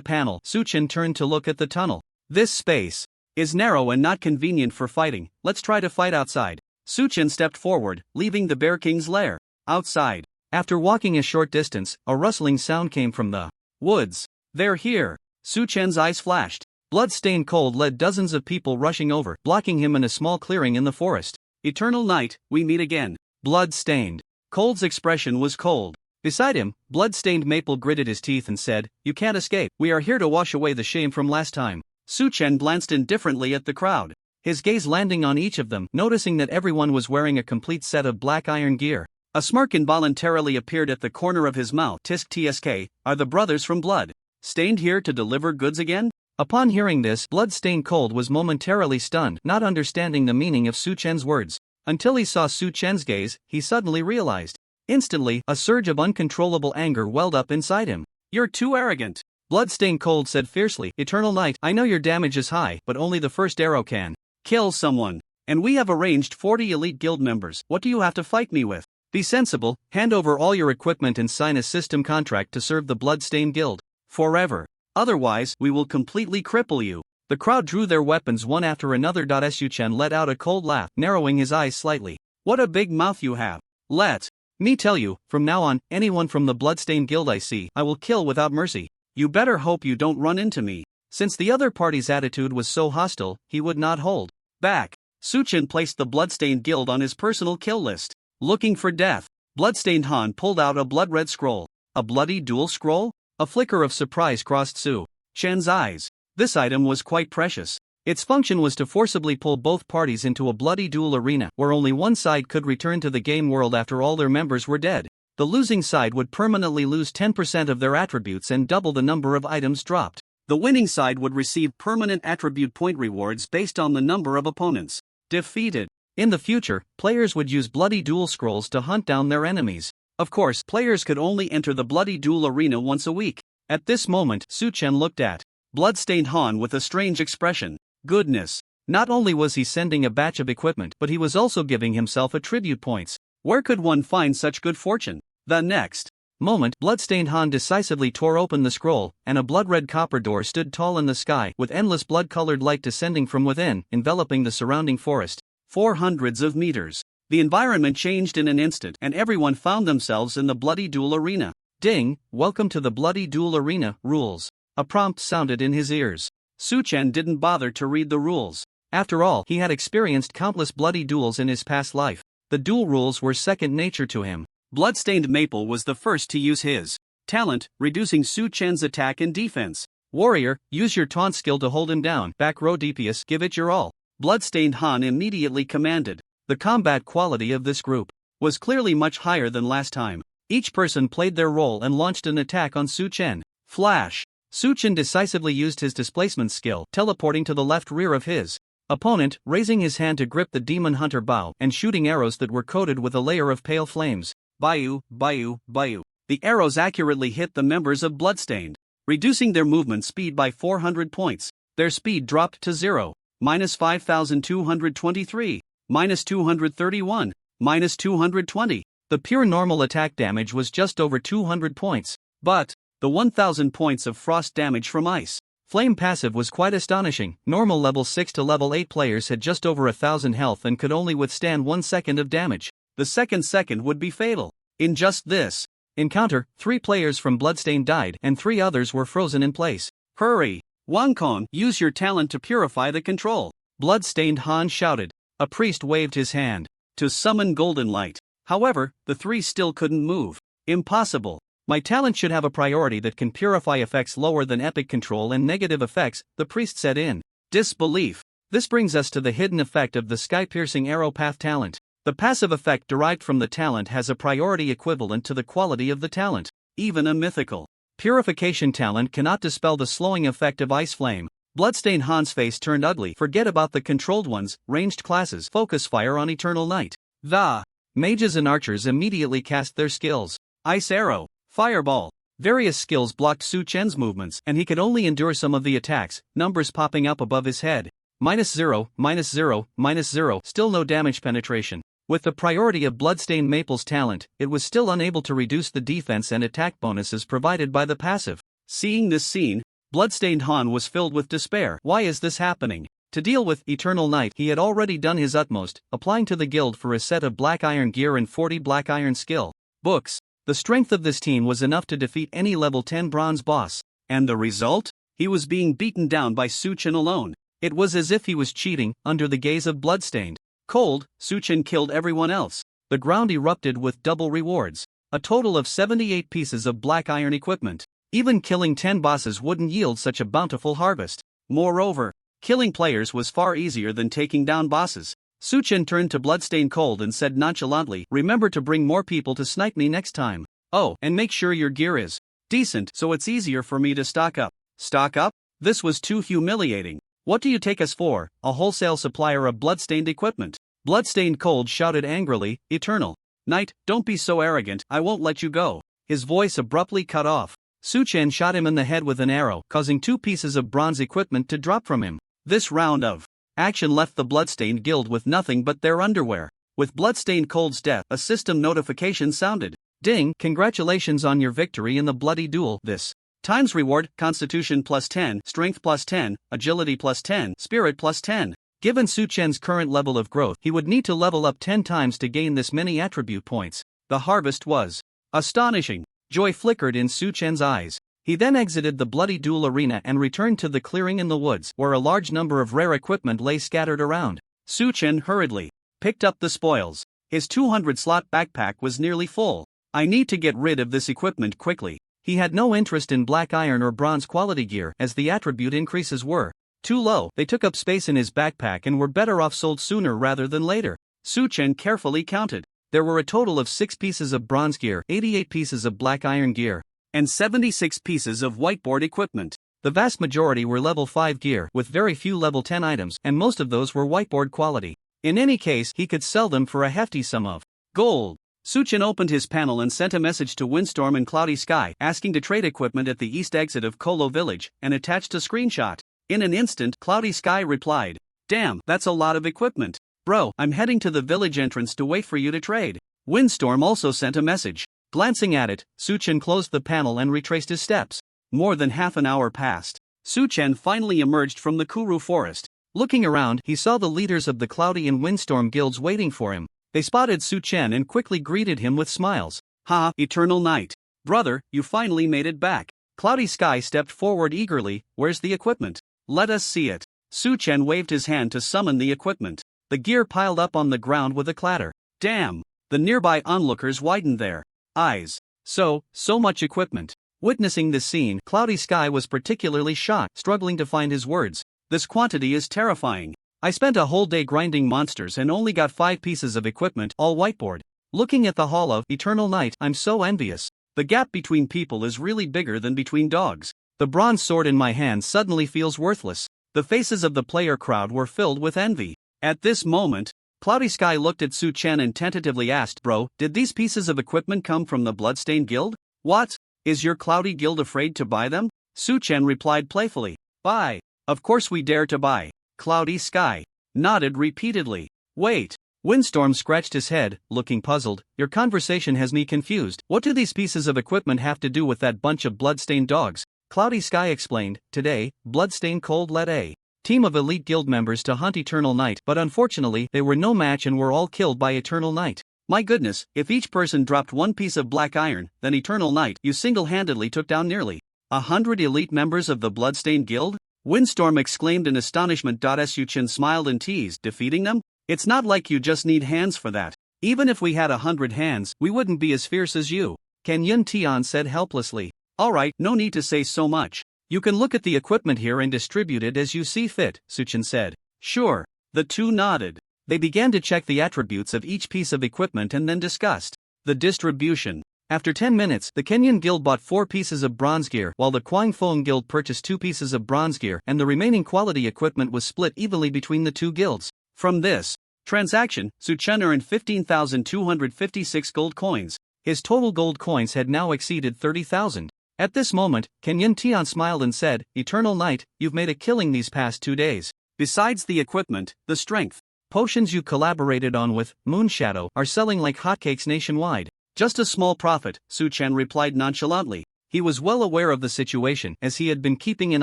panel, Suchen turned to look at the tunnel. This space is narrow and not convenient for fighting. Let's try to fight outside. Suchen stepped forward, leaving the Bear King's lair. Outside. After walking a short distance, a rustling sound came from the woods. They're here. Suchen's eyes flashed. Bloodstained Cold led dozens of people rushing over, blocking him in a small clearing in the forest. Eternal Night, we meet again. Bloodstained Cold's expression was cold. Beside him, Bloodstained Maple gritted his teeth and said, "You can't escape. We are here to wash away the shame from last time." Suchen glanced indifferently at the crowd, his gaze landing on each of them, noticing that everyone was wearing a complete set of black iron gear. A smirk involuntarily appeared at the corner of his mouth. Tisk tsk, are the brothers from Blood Stained here to deliver goods again? Upon hearing this, Bloodstained Cold was momentarily stunned, not understanding the meaning of Suchen's words. Until he saw Suchen's gaze, he suddenly realized. Instantly, a surge of uncontrollable anger welled up inside him. "You're too arrogant," Bloodstained Cold said fiercely. "Eternal Night, I know your damage is high, but only the first arrow can kill someone. And we have arranged 40 elite guild members. What do you have to fight me with?" Be sensible, hand over all your equipment and sign a system contract to serve the Bloodstained Guild. Forever. Otherwise, we will completely cripple you. The crowd drew their weapons one after another. Su Chen let out a cold laugh, narrowing his eyes slightly. What a big mouth you have. Let me tell you, from now on, anyone from the Bloodstained Guild I see, I will kill without mercy. You better hope you don't run into me. Since the other party's attitude was so hostile, he would not hold back. Su Chen placed the Bloodstained Guild on his personal kill list. Looking for death, Bloodstained Han pulled out a blood-red scroll. A bloody duel scroll? A flicker of surprise crossed Su Chen's eyes. This item was quite precious. Its function was to forcibly pull both parties into a bloody duel arena where only one side could return to the game world after all their members were dead. The losing side would permanently lose 10% of their attributes and double the number of items dropped. The winning side would receive permanent attribute point rewards based on the number of opponents defeated. In the future, players would use bloody duel scrolls to hunt down their enemies. Of course, players could only enter the bloody duel arena once a week. At this moment, Su Chen looked at Bloodstained Han with a strange expression. Goodness. Not only was he sending a batch of equipment, but he was also giving himself attribute points. Where could one find such good fortune? The next moment, Bloodstained Han decisively tore open the scroll, and a blood-red copper door stood tall in the sky, with endless blood-colored light descending from within, enveloping the surrounding forest. 400 of meters. The environment changed in an instant, and everyone found themselves in the bloody duel arena. Ding, welcome to the bloody duel arena, rules. A prompt sounded in his ears. Su Chen didn't bother to read the rules. After all, he had experienced countless bloody duels in his past life. The duel rules were second nature to him. Bloodstained Maple was the first to use his talent, reducing Su Chen's attack and defense. Warrior, use your taunt skill to hold him down. Back row DPS, give it your all. Bloodstained Han immediately commanded. The combat quality of this group was clearly much higher than last time. Each person played their role and launched an attack on Su Chen. Flash. Su Chen decisively used his displacement skill, teleporting to the left rear of his opponent, raising his hand to grip the Demon Hunter bow and shooting arrows that were coated with a layer of pale flames. Bayou, bayou, bayou. The arrows accurately hit the members of Bloodstained, reducing their movement speed by 400 points. Their speed dropped to 0, minus 5,223, minus 231, minus 220. The pure normal attack damage was just over 200 points, but the 1,000 points of frost damage from ice flame passive was quite astonishing. Normal level 6 to level 8 players had just over 1,000 health and could only withstand 1 second of damage. The second would be fatal. In just this encounter, 3 players from Bloodstained died and 3 others were frozen in place. Hurry! Wang Kong, use your talent to purify the control. Bloodstained Han shouted. A priest waved his hand to summon golden light. However, the 3 still couldn't move. Impossible. My talent should have a priority that can purify effects lower than epic control and negative effects, the priest said in disbelief. This brings us to the hidden effect of the sky-piercing arrow path talent. The passive effect derived from the talent has a priority equivalent to the quality of the talent. Even a mythical purification talent cannot dispel the slowing effect of ice flame. Bloodstained Han's face turned ugly. Forget about the controlled ones, ranged classes. Focus fire on Eternal Night. The mages and archers immediately cast their skills. Ice arrow. Fireball. Various skills blocked Su Chen's movements, and he could only endure some of the attacks, numbers popping up above his head. -0, -0, -0, still no damage penetration. With the priority of Bloodstained Maple's talent, it was still unable to reduce the defense and attack bonuses provided by the passive. Seeing this scene, Bloodstained Han was filled with despair. Why is this happening? To deal with Eternal Night, he had already done his utmost, applying to the guild for a set of black iron gear and 40 black iron skill books. The strength of this team was enough to defeat any level 10 bronze boss. And the result? He was being beaten down by Su Chen alone. It was as if he was cheating, under the gaze of Bloodstained. Cold, Su Chen killed everyone else. The ground erupted with double rewards. A total of 78 pieces of black iron equipment. Even killing 10 bosses wouldn't yield such a bountiful harvest. Moreover, killing players was far easier than taking down bosses. Su Chen turned to Bloodstained Cold and said nonchalantly, "Remember to bring more people to snipe me next time. Oh, and make sure your gear is decent so it's easier for me to stock up." Stock up? This was too humiliating. What do you take us for, a wholesale supplier of bloodstained equipment? Bloodstained Cold shouted angrily, "Eternal Night, don't be so arrogant, I won't let you go." His voice abruptly cut off. Su Chen shot him in the head with an arrow, causing 2 pieces of bronze equipment to drop from him. This round of action left the Bloodstained Guild with nothing but their underwear. With Bloodstained Cold's death, a system notification sounded. Ding, congratulations on your victory in the bloody duel. This times reward, Constitution plus 10, Strength plus 10, Agility plus 10, Spirit plus 10. Given Su Chen's current level of growth, he would need to level up 10 times to gain this many attribute points. The harvest was astonishing. Joy flickered in Su Chen's eyes. He then exited the bloody duel arena and returned to the clearing in the woods, where a large number of rare equipment lay scattered around. Su Chen hurriedly picked up the spoils. His 200-slot backpack was nearly full. I need to get rid of this equipment quickly. He had no interest in black iron or bronze quality gear, as the attribute increases were too low. They took up space in his backpack and were better off sold sooner rather than later. Su Chen carefully counted. There were a total of 6 pieces of bronze gear, 88 pieces of black iron gear, and 76 pieces of whiteboard equipment. The vast majority were level 5 gear, with very few level 10 items, and most of those were whiteboard quality. In any case, he could sell them for a hefty sum of gold. Su Chen opened his panel and sent a message to Windstorm and Cloudy Sky, asking to trade equipment at the east exit of Kolo Village, and attached a screenshot. In an instant, Cloudy Sky replied, "Damn, that's a lot of equipment. Bro, I'm heading to the village entrance to wait for you to trade." Windstorm also sent a message. Glancing at it, Su Chen closed the panel and retraced his steps. More than half an hour passed. Su Chen finally emerged from the Kuru forest. Looking around, he saw the leaders of the Cloudy and Windstorm guilds waiting for him. They spotted Su Chen and quickly greeted him with smiles. "Ha, Eternal Night. Brother, you finally made it back." Cloudy Sky stepped forward eagerly. "Where's the equipment? Let us see it." Su Chen waved his hand to summon the equipment. The gear piled up on the ground with a clatter. Damn! The nearby onlookers widened their eyes. So much equipment. Witnessing this scene, Cloudy Sky was particularly shocked, struggling to find his words. This quantity is terrifying. I spent a whole day grinding monsters and only got 5 pieces of equipment, all whiteboard. Looking at the Hall of Eternal Night, I'm so envious. The gap between people is really bigger than between dogs. The bronze sword in my hand suddenly feels worthless. The faces of the player crowd were filled with envy. At this moment, Cloudy Sky looked at Su Chen and tentatively asked, "Bro, did these pieces of equipment come from the Bloodstained Guild? What? Is your Cloudy Guild afraid to buy them?" Su Chen replied playfully, "Buy. Of course we dare to buy." Cloudy Sky nodded repeatedly. "Wait." Windstorm scratched his head, looking puzzled. "Your conversation has me confused. What do these pieces of equipment have to do with that bunch of bloodstained dogs?" Cloudy Sky explained, "Today, Bloodstained Cold led a team of elite guild members to hunt Eternal Night, but unfortunately, they were no match and were all killed by Eternal Night. My goodness, if each person dropped 1 piece of black iron, then Eternal Night, you single-handedly took down nearly 100 elite members of the Bloodstained Guild?" Windstorm exclaimed in astonishment. Su Chen smiled and teased, "Defeating them? It's not like you just need hands for that. Even if we had 100 hands, we wouldn't be as fierce as you," Ken Yun Tian said helplessly. "Alright, no need to say so much. You can look at the equipment here and distribute it as you see fit," Su Chen said. "Sure." The two nodded. They began to check the attributes of each piece of equipment and then discussed the distribution. After 10 minutes, the Kenyan Guild bought 4 pieces of bronze gear, while the Kwang Fong Guild purchased 2 pieces of bronze gear, and the remaining quality equipment was split evenly between the 2 guilds. From this transaction, Su Chen earned 15,256 gold coins. His total gold coins had now exceeded 30,000. At this moment, Kenyan Tian smiled and said, "Eternal Night, you've made a killing these past 2 days. Besides the equipment, the strength potions you collaborated on with Moonshadow are selling like hotcakes nationwide." "Just a small profit," Su Chen replied nonchalantly. He was well aware of the situation, as he had been keeping an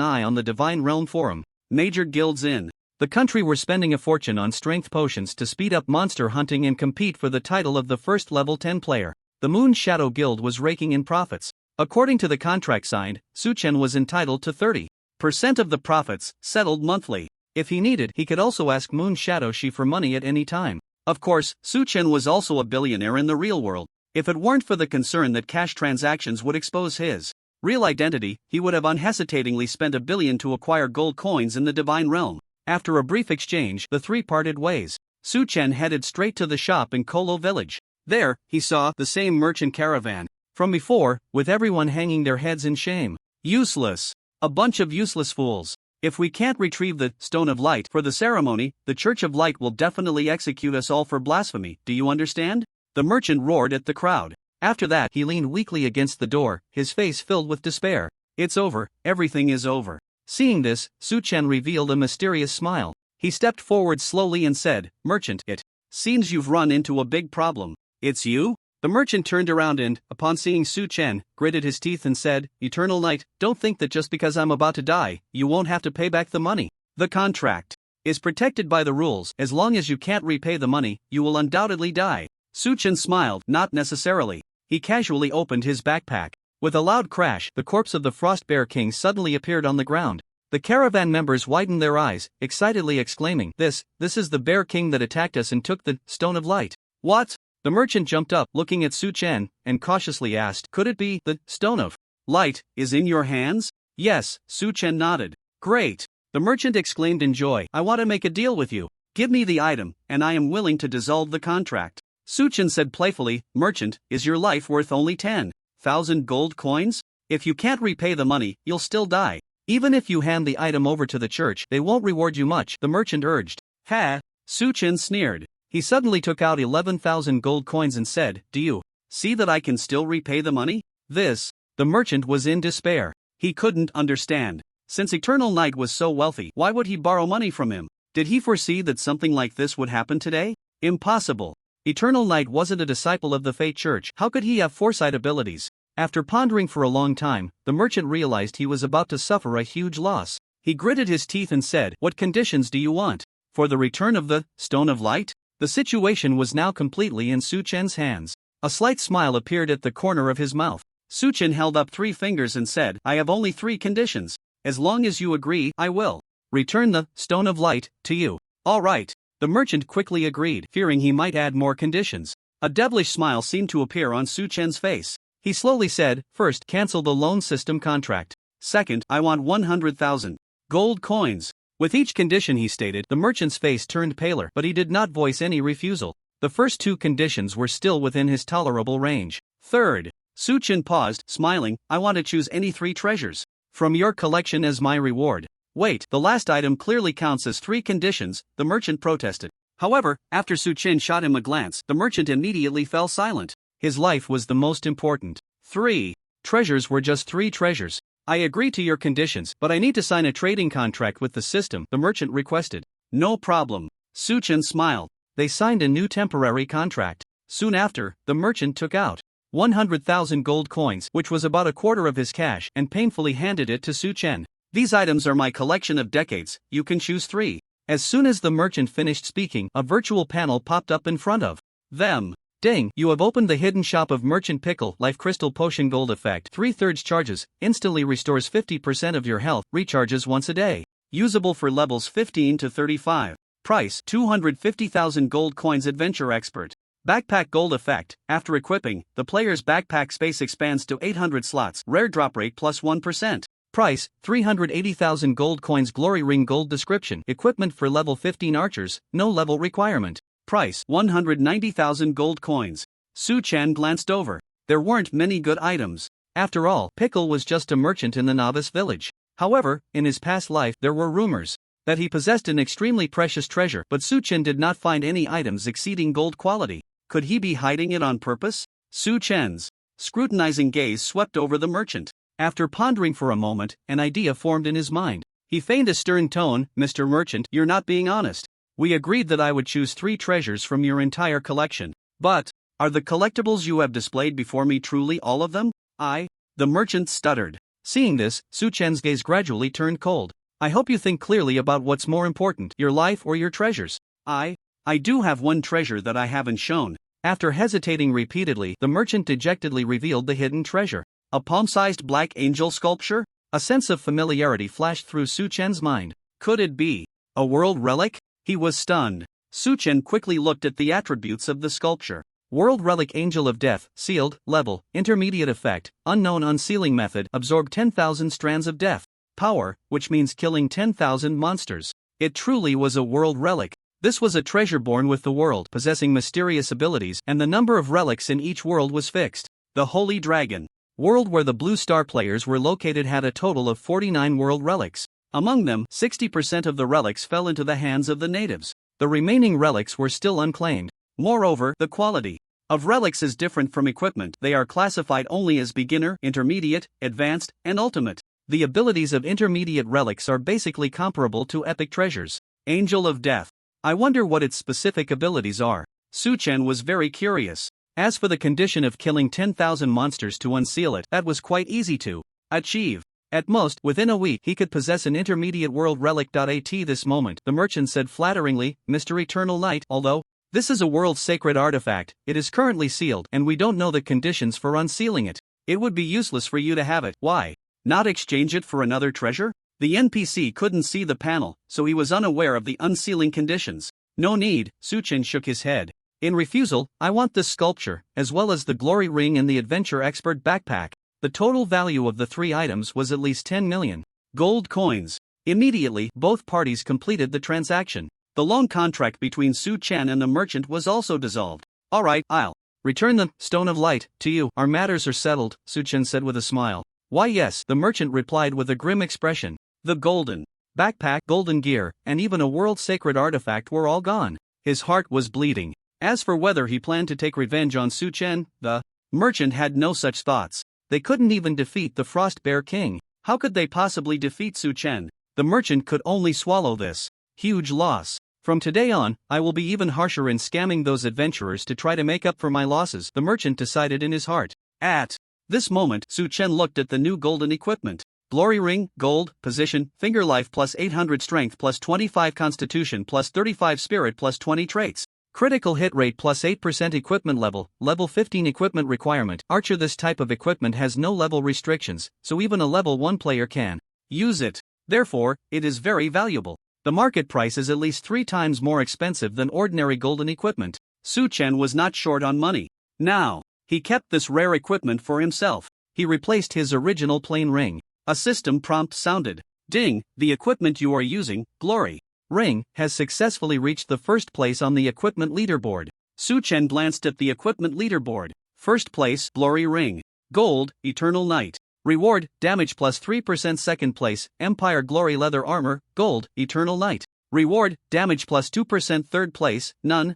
eye on the Divine Realm Forum. Major guilds in the country were spending a fortune on strength potions to speed up monster hunting and compete for the title of the first level 10 player. The Moon Shadow Guild was raking in profits. According to the contract signed, Su Chen was entitled to 30% of the profits, settled monthly. If he needed, he could also ask Moon Shadow Shi for money at any time. Of course, Su Chen was also a billionaire in the real world. If it weren't for the concern that cash transactions would expose his real identity, he would have unhesitatingly spent $1 billion to acquire gold coins in the Divine Realm. After a brief exchange, the three parted ways. Su Chen headed straight to the shop in Kolo Village. There, he saw the same merchant caravan from before, with everyone hanging their heads in shame. Useless. A bunch of useless fools. If we can't retrieve the Stone of Light for the ceremony, the Church of Light will definitely execute us all for blasphemy. Do you understand? The merchant roared at the crowd. After that, he leaned weakly against the door, his face filled with despair. It's over, everything is over. Seeing this, Su Chen revealed a mysterious smile. He stepped forward slowly and said, "Merchant, it Seems you've run into a big problem. It's you? The merchant turned around and, upon seeing Su Chen, gritted his teeth and said, Eternal Knight, don't think that just because I'm about to die, you won't have to pay back the money. The contract is protected by the rules. As long as you can't repay the money, you will undoubtedly die. Su Chen smiled, not necessarily. He casually opened his backpack. With a loud crash, the corpse of the Frost Bear King suddenly appeared on the ground. The caravan members widened their eyes, excitedly exclaiming, This is the Bear King that attacked us and took the Stone of Light. What? The merchant jumped up, looking at Su Chen, and cautiously asked, Could it be the Stone of Light is in your hands? Yes, Su Chen nodded. Great. The merchant exclaimed in joy, I want to make a deal with you. Give me the item, and I am willing to dissolve the contract. Su Chen said playfully, Merchant, is your life worth only 10,000 gold coins? If you can't repay the money, you'll still die. Even if you hand the item over to the church, they won't reward you much, the merchant urged. Ha! Su Chen sneered. He suddenly took out 11,000 gold coins and said, Do you see that I can still repay the money? The merchant was in despair. He couldn't understand. Since Eternal Knight was so wealthy, why would he borrow money from him? Did he foresee that something like this would happen today? Impossible. Eternal Knight wasn't a disciple of the Fate Church. How could he have foresight abilities? After pondering for a long time, the merchant realized he was about to suffer a huge loss. He gritted his teeth and said, What conditions do you want? For the return of the Stone of Light? The situation was now completely in Su Chen's hands. A slight smile appeared at the corner of his mouth. Su Chen held up 3 fingers and said, I have only 3 conditions. As long as you agree, I will return the Stone of Light to you. All right. The merchant quickly agreed, fearing he might add more conditions. A devilish smile seemed to appear on Su Chen's face. He slowly said, First, cancel the loan system contract. Second, I want 100,000 gold coins. With each condition he stated, the merchant's face turned paler, but he did not voice any refusal. The first 2 conditions were still within his tolerable range. Third, Su Chen paused, smiling, I want to choose any 3 treasures from your collection as my reward. Wait, the last item clearly counts as 3 conditions, the merchant protested. However, after Su Chen shot him a glance, the merchant immediately fell silent. His life was the most important. 3 treasures were just 3 treasures. I agree to your conditions, but I need to sign a trading contract with the system, the merchant requested. No problem. Su Chen smiled. They signed a new temporary contract. Soon after, the merchant took out 100,000 gold coins, which was about a quarter of his cash, and painfully handed it to Su Chen. These items are my collection of decades, you can choose 3. As soon as the merchant finished speaking, a virtual panel popped up in front of them. Ding, you have opened the hidden shop of Merchant Pickle. Life Crystal Potion Gold Effect 3/3 charges, instantly restores 50% of your health, recharges once a day. Usable for levels 15 to 35. Price 250,000 gold coins. Adventure Expert. Backpack Gold Effect. After equipping, the player's backpack space expands to 800 slots. Rare drop rate plus 1%. Price 380,000 gold coins. Glory Ring Gold Description. Equipment for level 15 archers, no level requirement. Price 190,000 gold coins. Su Chen glanced over. There weren't many good items. After all, Pickle was just a merchant in the novice village. However, in his past life, there were rumors that he possessed an extremely precious treasure, but Su Chen did not find any items exceeding gold quality. Could he be hiding it on purpose? Su Chen's scrutinizing gaze swept over the merchant. After pondering for a moment, an idea formed in his mind. He feigned a stern tone, Mr. Merchant, you're not being honest. We agreed that I would choose 3 treasures from your entire collection. But, are the collectibles you have displayed before me truly all of them? The merchant stuttered. Seeing this, Su Chen's gaze gradually turned cold. I hope you think clearly about what's more important, your life or your treasures. I do have one treasure that I haven't shown. After hesitating repeatedly, the merchant dejectedly revealed the hidden treasure. A palm-sized black angel sculpture? A sense of familiarity flashed through Su Chen's mind. Could it be a world relic? He was stunned. Su Chen quickly looked at the attributes of the sculpture. World Relic Angel of Death, sealed, level, intermediate effect, unknown unsealing method, absorb 10,000 strands of death. Power, which means killing 10,000 monsters. It truly was a world relic. This was a treasure born with the world, possessing mysterious abilities, and the number of relics in each world was fixed. The Holy Dragon world where the Blue Star players were located had a total of 49 world relics. Among them, 60% of the relics fell into the hands of the natives. The remaining relics were still unclaimed. Moreover, the quality of relics is different from equipment. They are classified only as beginner, intermediate, advanced, and ultimate. The abilities of intermediate relics are basically comparable to epic treasures. Angel of Death. I wonder what its specific abilities are. Su Chen was very curious. As for the condition of killing 10,000 monsters to unseal it, that was quite easy to achieve. At most, within a week, he could possess an intermediate world relic. At this moment, the merchant said flatteringly, Mr. Eternal Knight, although this is a world sacred artifact, it is currently sealed, and we don't know the conditions for unsealing it. It would be useless for you to have it. Why not exchange it for another treasure? The NPC couldn't see the panel, so he was unaware of the unsealing conditions. No need, Su Chen shook his head. In refusal, I want this sculpture, as well as the glory ring and the adventure expert backpack. The total value of the 3 items was at least 10 million gold coins. Immediately, both parties completed the transaction. The loan contract between Su Chen and the merchant was also dissolved. Alright, I'll return the Stone of Light to you. Our matters are settled, Su Chen said with a smile. Why yes, the merchant replied with a grim expression. The golden backpack, golden gear, and even a world sacred artifact were all gone. His heart was bleeding. As for whether he planned to take revenge on Su Chen, the merchant had no such thoughts. They couldn't even defeat the Frost Bear King. How could they possibly defeat Su Chen? The merchant could only swallow this huge loss. From today on, I will be even harsher in scamming those adventurers to try to make up for my losses, the merchant decided in his heart. At this moment, Su Chen looked at the new golden equipment. Glory ring, gold, position, finger life plus 800 strength plus 25 constitution plus 35 spirit plus 20 traits. Critical hit rate plus 8% equipment level, level 15 equipment requirement. Archer. This type of equipment has no level restrictions, so even a level 1 player can use it. Therefore, it is very valuable. The market price is at least 3 times more expensive than ordinary golden equipment. Su Chen was not short on money. Now, he kept this rare equipment for himself. He replaced his original plain ring. A system prompt sounded. Ding, the equipment you are using, Glory Ring, has successfully reached the first place on the equipment leaderboard. Su Chen glanced at the equipment leaderboard. First place, Glory Ring. Gold, Eternal Knight. Reward, damage plus 3%. Second place, Empire Glory Leather Armor, Gold, Eternal Knight. Reward, damage plus 2%. Third place, none.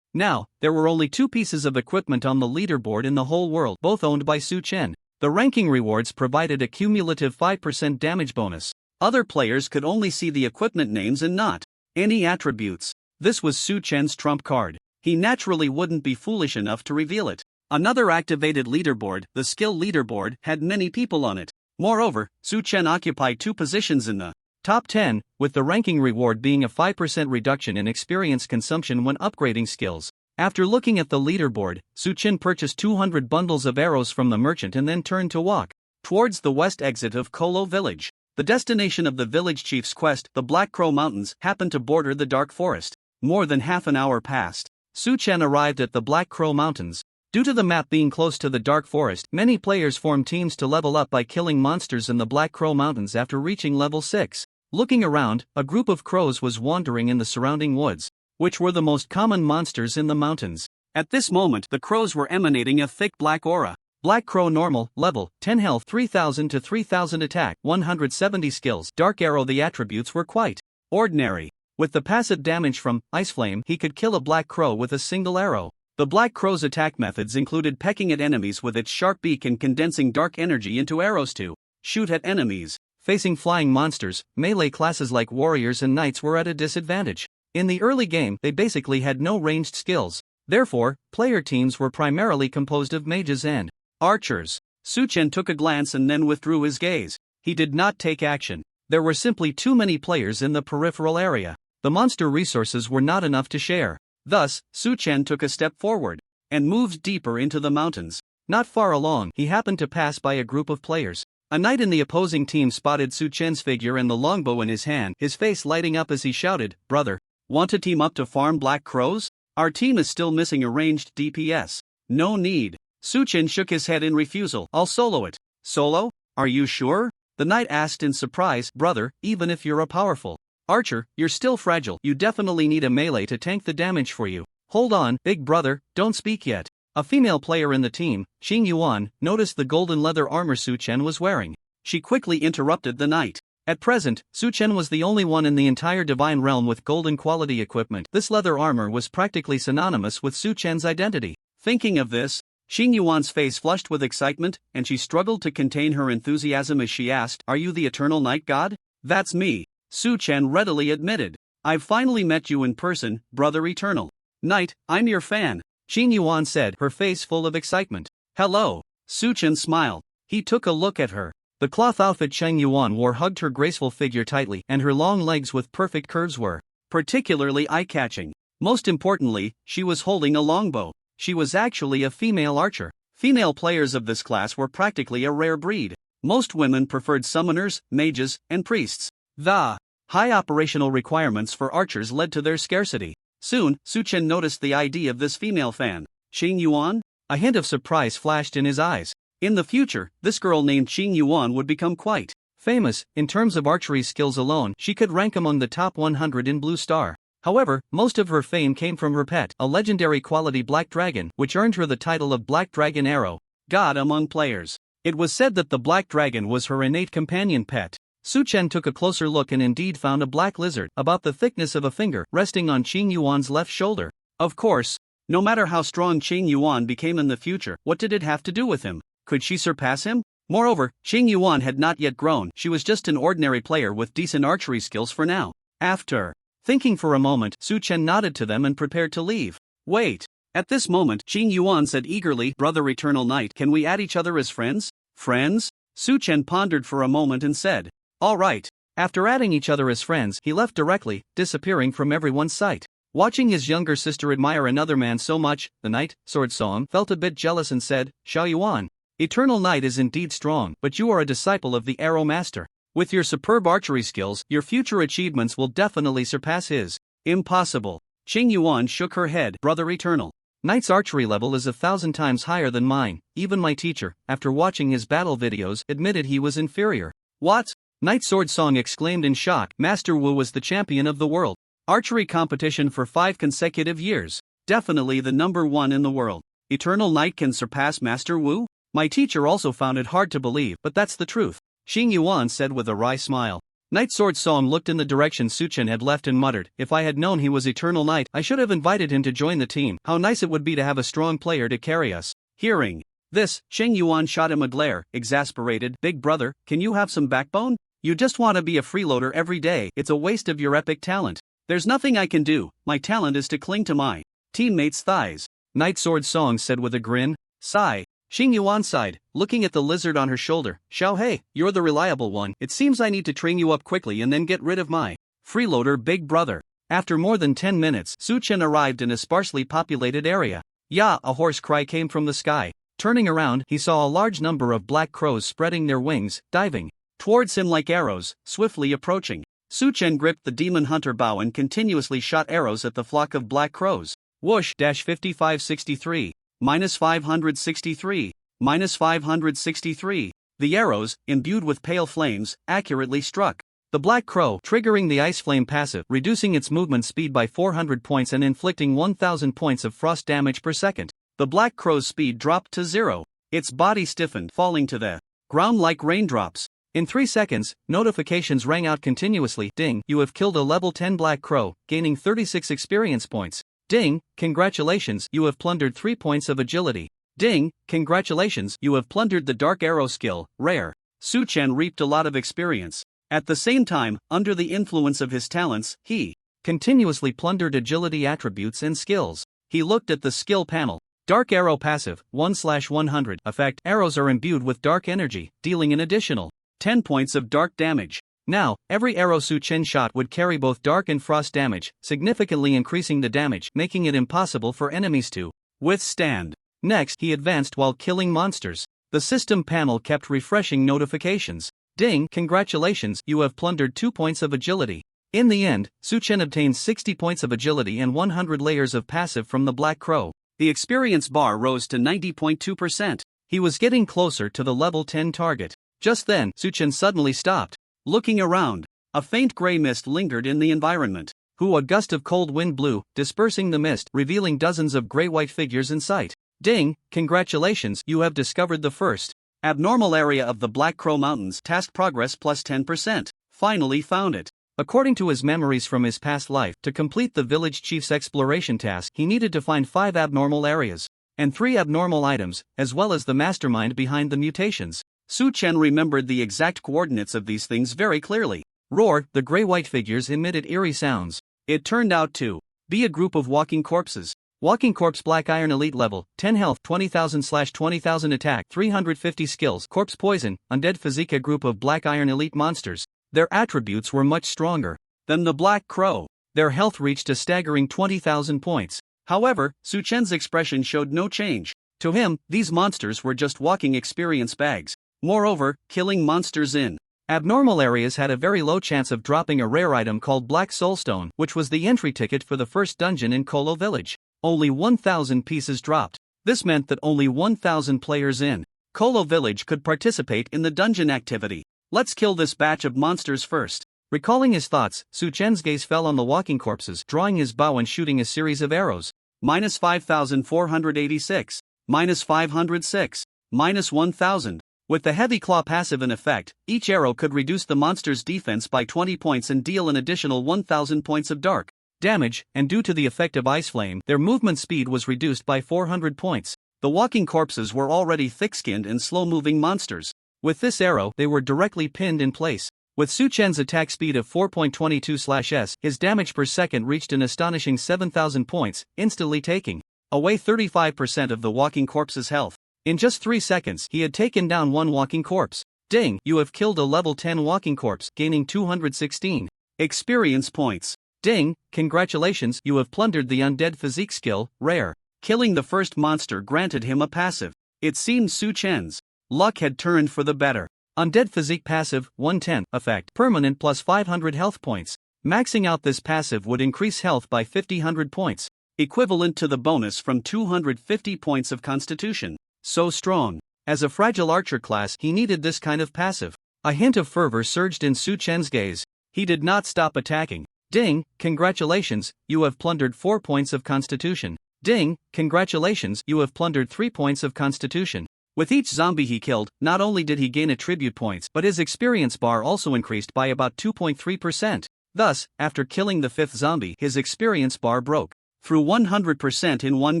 Now, there were only 2 pieces of equipment on the leaderboard in the whole world, both owned by Su Chen. The ranking rewards provided a cumulative 5% damage bonus. Other players could only see the equipment names and not any attributes. This was Su Chen's trump card. He naturally wouldn't be foolish enough to reveal it. Another activated leaderboard, the skill leaderboard, had many people on it. Moreover, Su Chen occupied 2 positions in the top 10, with the ranking reward being a 5% reduction in experience consumption when upgrading skills. After looking at the leaderboard, Su Chen purchased 200 bundles of arrows from the merchant and then turned to walk towards the west exit of Kolo Village. The destination of the village chief's quest, the Black Crow Mountains, happened to border the dark forest. More than half an hour passed. Su Chen arrived at the Black Crow Mountains. Due to the map being close to the dark forest, many players formed teams to level up by killing monsters in the Black Crow Mountains after reaching level 6. Looking around, a group of crows was wandering in the surrounding woods, which were the most common monsters in the mountains. At this moment, the crows were emanating a thick black aura. Black Crow normal, level, 10 health, 3000 to 3000 attack, 170 skills. Dark Arrow. The attributes were quite ordinary. With the passive damage from Ice Flame, he could kill a Black Crow with a single arrow. The Black Crow's attack methods included pecking at enemies with its sharp beak and condensing dark energy into arrows to shoot at enemies. Facing flying monsters, melee classes like warriors and knights were at a disadvantage. In the early game, they basically had no ranged skills. Therefore, player teams were primarily composed of mages and archers. Su Chen took a glance and then withdrew his gaze. He did not take action. There were simply too many players in the peripheral area. The monster resources were not enough to share. Thus, Su Chen took a step forward and moved deeper into the mountains. Not far along, he happened to pass by a group of players. A knight in the opposing team spotted Su Chen's figure and the longbow in his hand, his face lighting up as he shouted, "Brother, want to team up to farm black crows? Our team is still missing a ranged DPS. No need." Su Chen shook his head in refusal. "I'll solo it." "Solo? Are you sure?" the knight asked in surprise. "Brother, even if you're a powerful archer, you're still fragile. You definitely need a melee to tank the damage for you." "Hold on, big brother, don't speak yet." A female player in the team, Xing Yuan, noticed the golden leather armor Su Chen was wearing. She quickly interrupted the knight. At present, Su Chen was the only one in the entire Divine Realm with golden quality equipment. This leather armor was practically synonymous with Su Chen's identity. Thinking of this, Xing Yuan's face flushed with excitement, and she struggled to contain her enthusiasm as she asked, "Are you the Eternal Night God?" "That's me," Su Chen readily admitted. I've finally met you in person, brother eternal. Knight, I'm your fan, Qing Yuan said, her face full of excitement. Hello. Su Chen smiled. He took a look at her. The cloth outfit Qing Yuan wore hugged her graceful figure tightly, and her long legs with perfect curves were particularly eye-catching. Most importantly, she was holding a longbow. She was actually a female archer. Female players of this class were practically a rare breed. Most women preferred summoners, mages, and priests. The high operational requirements for archers led to their scarcity. Soon, Su Chen noticed the ID of this female fan. Qing Yuan? A hint of surprise flashed in his eyes. In the future, this girl named Qing Yuan would become quite famous. In terms of archery skills alone, she could rank among the top 100 in Blue Star. However, most of her fame came from her pet, a legendary quality black dragon, which earned her the title of Black Dragon Arrow, god among players. It was said that the black dragon was her innate companion pet. Su Chen took a closer look and indeed found a black lizard, about the thickness of a finger, resting on Qing Yuan's left shoulder. Of course, no matter how strong Qing Yuan became in the future, what did it have to do with him? Could she surpass him? Moreover, Qing Yuan had not yet grown, she was just an ordinary player with decent archery skills for now. After thinking for a moment, Su Chen nodded to them and prepared to leave. Wait. At this moment, Qing Yuan said eagerly, Brother Eternal Knight, can we add each other as friends? Friends? Su Chen pondered for a moment and said, all right. After adding each other as friends, he left directly, disappearing from everyone's sight. Watching his younger sister admire another man so much, the knight, Sword Song, felt a bit jealous and said, Xiao Yuan, Eternal Knight is indeed strong, but you are a disciple of the Arrow Master. With your superb archery skills, your future achievements will definitely surpass his. Impossible. Qing Yuan shook her head, Brother Eternal. Knight's archery level is 1,000 times higher than mine. Even my teacher, after watching his battle videos, admitted he was inferior. What? Knight Sword Song exclaimed in shock. Master Wu was the champion of the world archery competition for 5 consecutive years. Definitely the #1 in the world. Eternal Knight can surpass Master Wu? My teacher also found it hard to believe, but that's the truth, Qing Yuan said with a wry smile. Knight Sword Song looked in the direction Su Chen had left and muttered, if I had known he was Eternal Knight, I should have invited him to join the team. How nice it would be to have a strong player to carry us. Hearing this, Qing Yuan shot him a glare, exasperated. Big brother, can you have some backbone? You just want to be a freeloader every day. It's a waste of your epic talent. There's nothing I can do. My talent is to cling to my teammates' thighs. Knight Sword Song said with a grin. Sigh. Qing Yuan sighed, looking at the lizard on her shoulder. Xiao Hei, you're the reliable one. It seems I need to train you up quickly and then get rid of my freeloader big brother. After more than 10 minutes, Su Chen arrived in a sparsely populated area. Ya! A hoarse cry came from the sky. Turning around, he saw a large number of black crows spreading their wings, diving towards him like arrows, swiftly approaching. Su Chen gripped the demon hunter bow and continuously shot arrows at the flock of black crows. Whoosh! 5563. -563. -563. The arrows, imbued with pale flames, accurately struck the black crow, triggering the ice flame passive, reducing its movement speed by 400 points and inflicting 1000 points of frost damage per second. The black crow's speed dropped to 0. Its body stiffened, falling to the ground like raindrops. In 3 seconds, notifications rang out continuously. Ding, you have killed a level 10 black crow, gaining 36 experience points. Ding, congratulations, you have plundered 3 points of agility. Ding, congratulations, you have plundered the dark arrow skill, rare. Su Chen reaped a lot of experience. At the same time, under the influence of his talents, he continuously plundered agility attributes and skills. He looked at the skill panel. Dark arrow passive, 1/100. Effect, arrows are imbued with dark energy, dealing an additional 10 points of dark damage. Now, every arrow Su Chen shot would carry both dark and frost damage, significantly increasing the damage, making it impossible for enemies to withstand. Next, he advanced while killing monsters. The system panel kept refreshing notifications. Ding, congratulations, you have plundered 2 points of agility. In the end, Su Chen obtained 60 points of agility and 100 layers of passive from the black crow. The experience bar rose to 90.2%. He was getting closer to the level 10 target. Just then, Su Chen suddenly stopped. Looking around, a faint gray mist lingered in the environment. A gust of cold wind blew, dispersing the mist, revealing dozens of gray-white figures in sight. Ding, congratulations, you have discovered the first abnormal area of the Black Crow Mountains. Task progress plus 10%. Finally found it. According to his memories from his past life, to complete the village chief's exploration task, he needed to find 5 abnormal areas and 3 abnormal items, as well as the mastermind behind the mutations. Su Chen remembered the exact coordinates of these things very clearly. Roar, the gray-white figures emitted eerie sounds. It turned out to be a group of walking corpses. Walking Corpse Black Iron Elite level, 10 health, 20,000/20,000 attack, 350 skills. Corpse Poison, Undead Physique. A group of Black Iron Elite monsters. Their attributes were much stronger than the Black Crow. Their health reached a staggering 20,000 points. However, Su Chen's expression showed no change. To him, these monsters were just walking experience bags. Moreover, killing monsters in abnormal areas had a very low chance of dropping a rare item called Black Soulstone, which was the entry ticket for the first dungeon in Kolo Village. Only 1,000 pieces dropped. This meant that only 1,000 players in Kolo Village could participate in the dungeon activity. Let's kill this batch of monsters first. Recalling his thoughts, Su Chen's gaze fell on the walking corpses, drawing his bow and shooting a series of arrows. -5,486, -506, -1,000. With the heavy claw passive in effect, each arrow could reduce the monster's defense by 20 points and deal an additional 1,000 points of dark damage, and due to the effect of Ice Flame, their movement speed was reduced by 400 points. The walking corpses were already thick-skinned and slow-moving monsters. With this arrow, they were directly pinned in place. With Su Chen's attack speed of 4.22/s, his damage per second reached an astonishing 7,000 points, instantly taking away 35% of the walking corpse's health. In just 3 seconds, he had taken down one walking corpse. Ding, you have killed a level 10 walking corpse, gaining 216 experience points. Ding, congratulations, you have plundered the Undead Physique skill, rare. Killing the first monster granted him a passive. It seemed Su Chen's luck had turned for the better. Undead Physique passive, 1/10, effect, permanent plus 500 health points. Maxing out this passive would increase health by 50 points, equivalent to the bonus from 250 points of constitution. So strong. As a fragile archer class, he needed this kind of passive. A hint of fervor surged in Su Chen's gaze. He did not stop attacking. Ding, congratulations, you have plundered 4 points of constitution. Ding, congratulations, you have plundered 3 points of constitution. With each zombie he killed, not only did he gain attribute points, but his experience bar also increased by about 2.3%. Thus, after killing the 5th zombie, his experience bar broke through 100% in one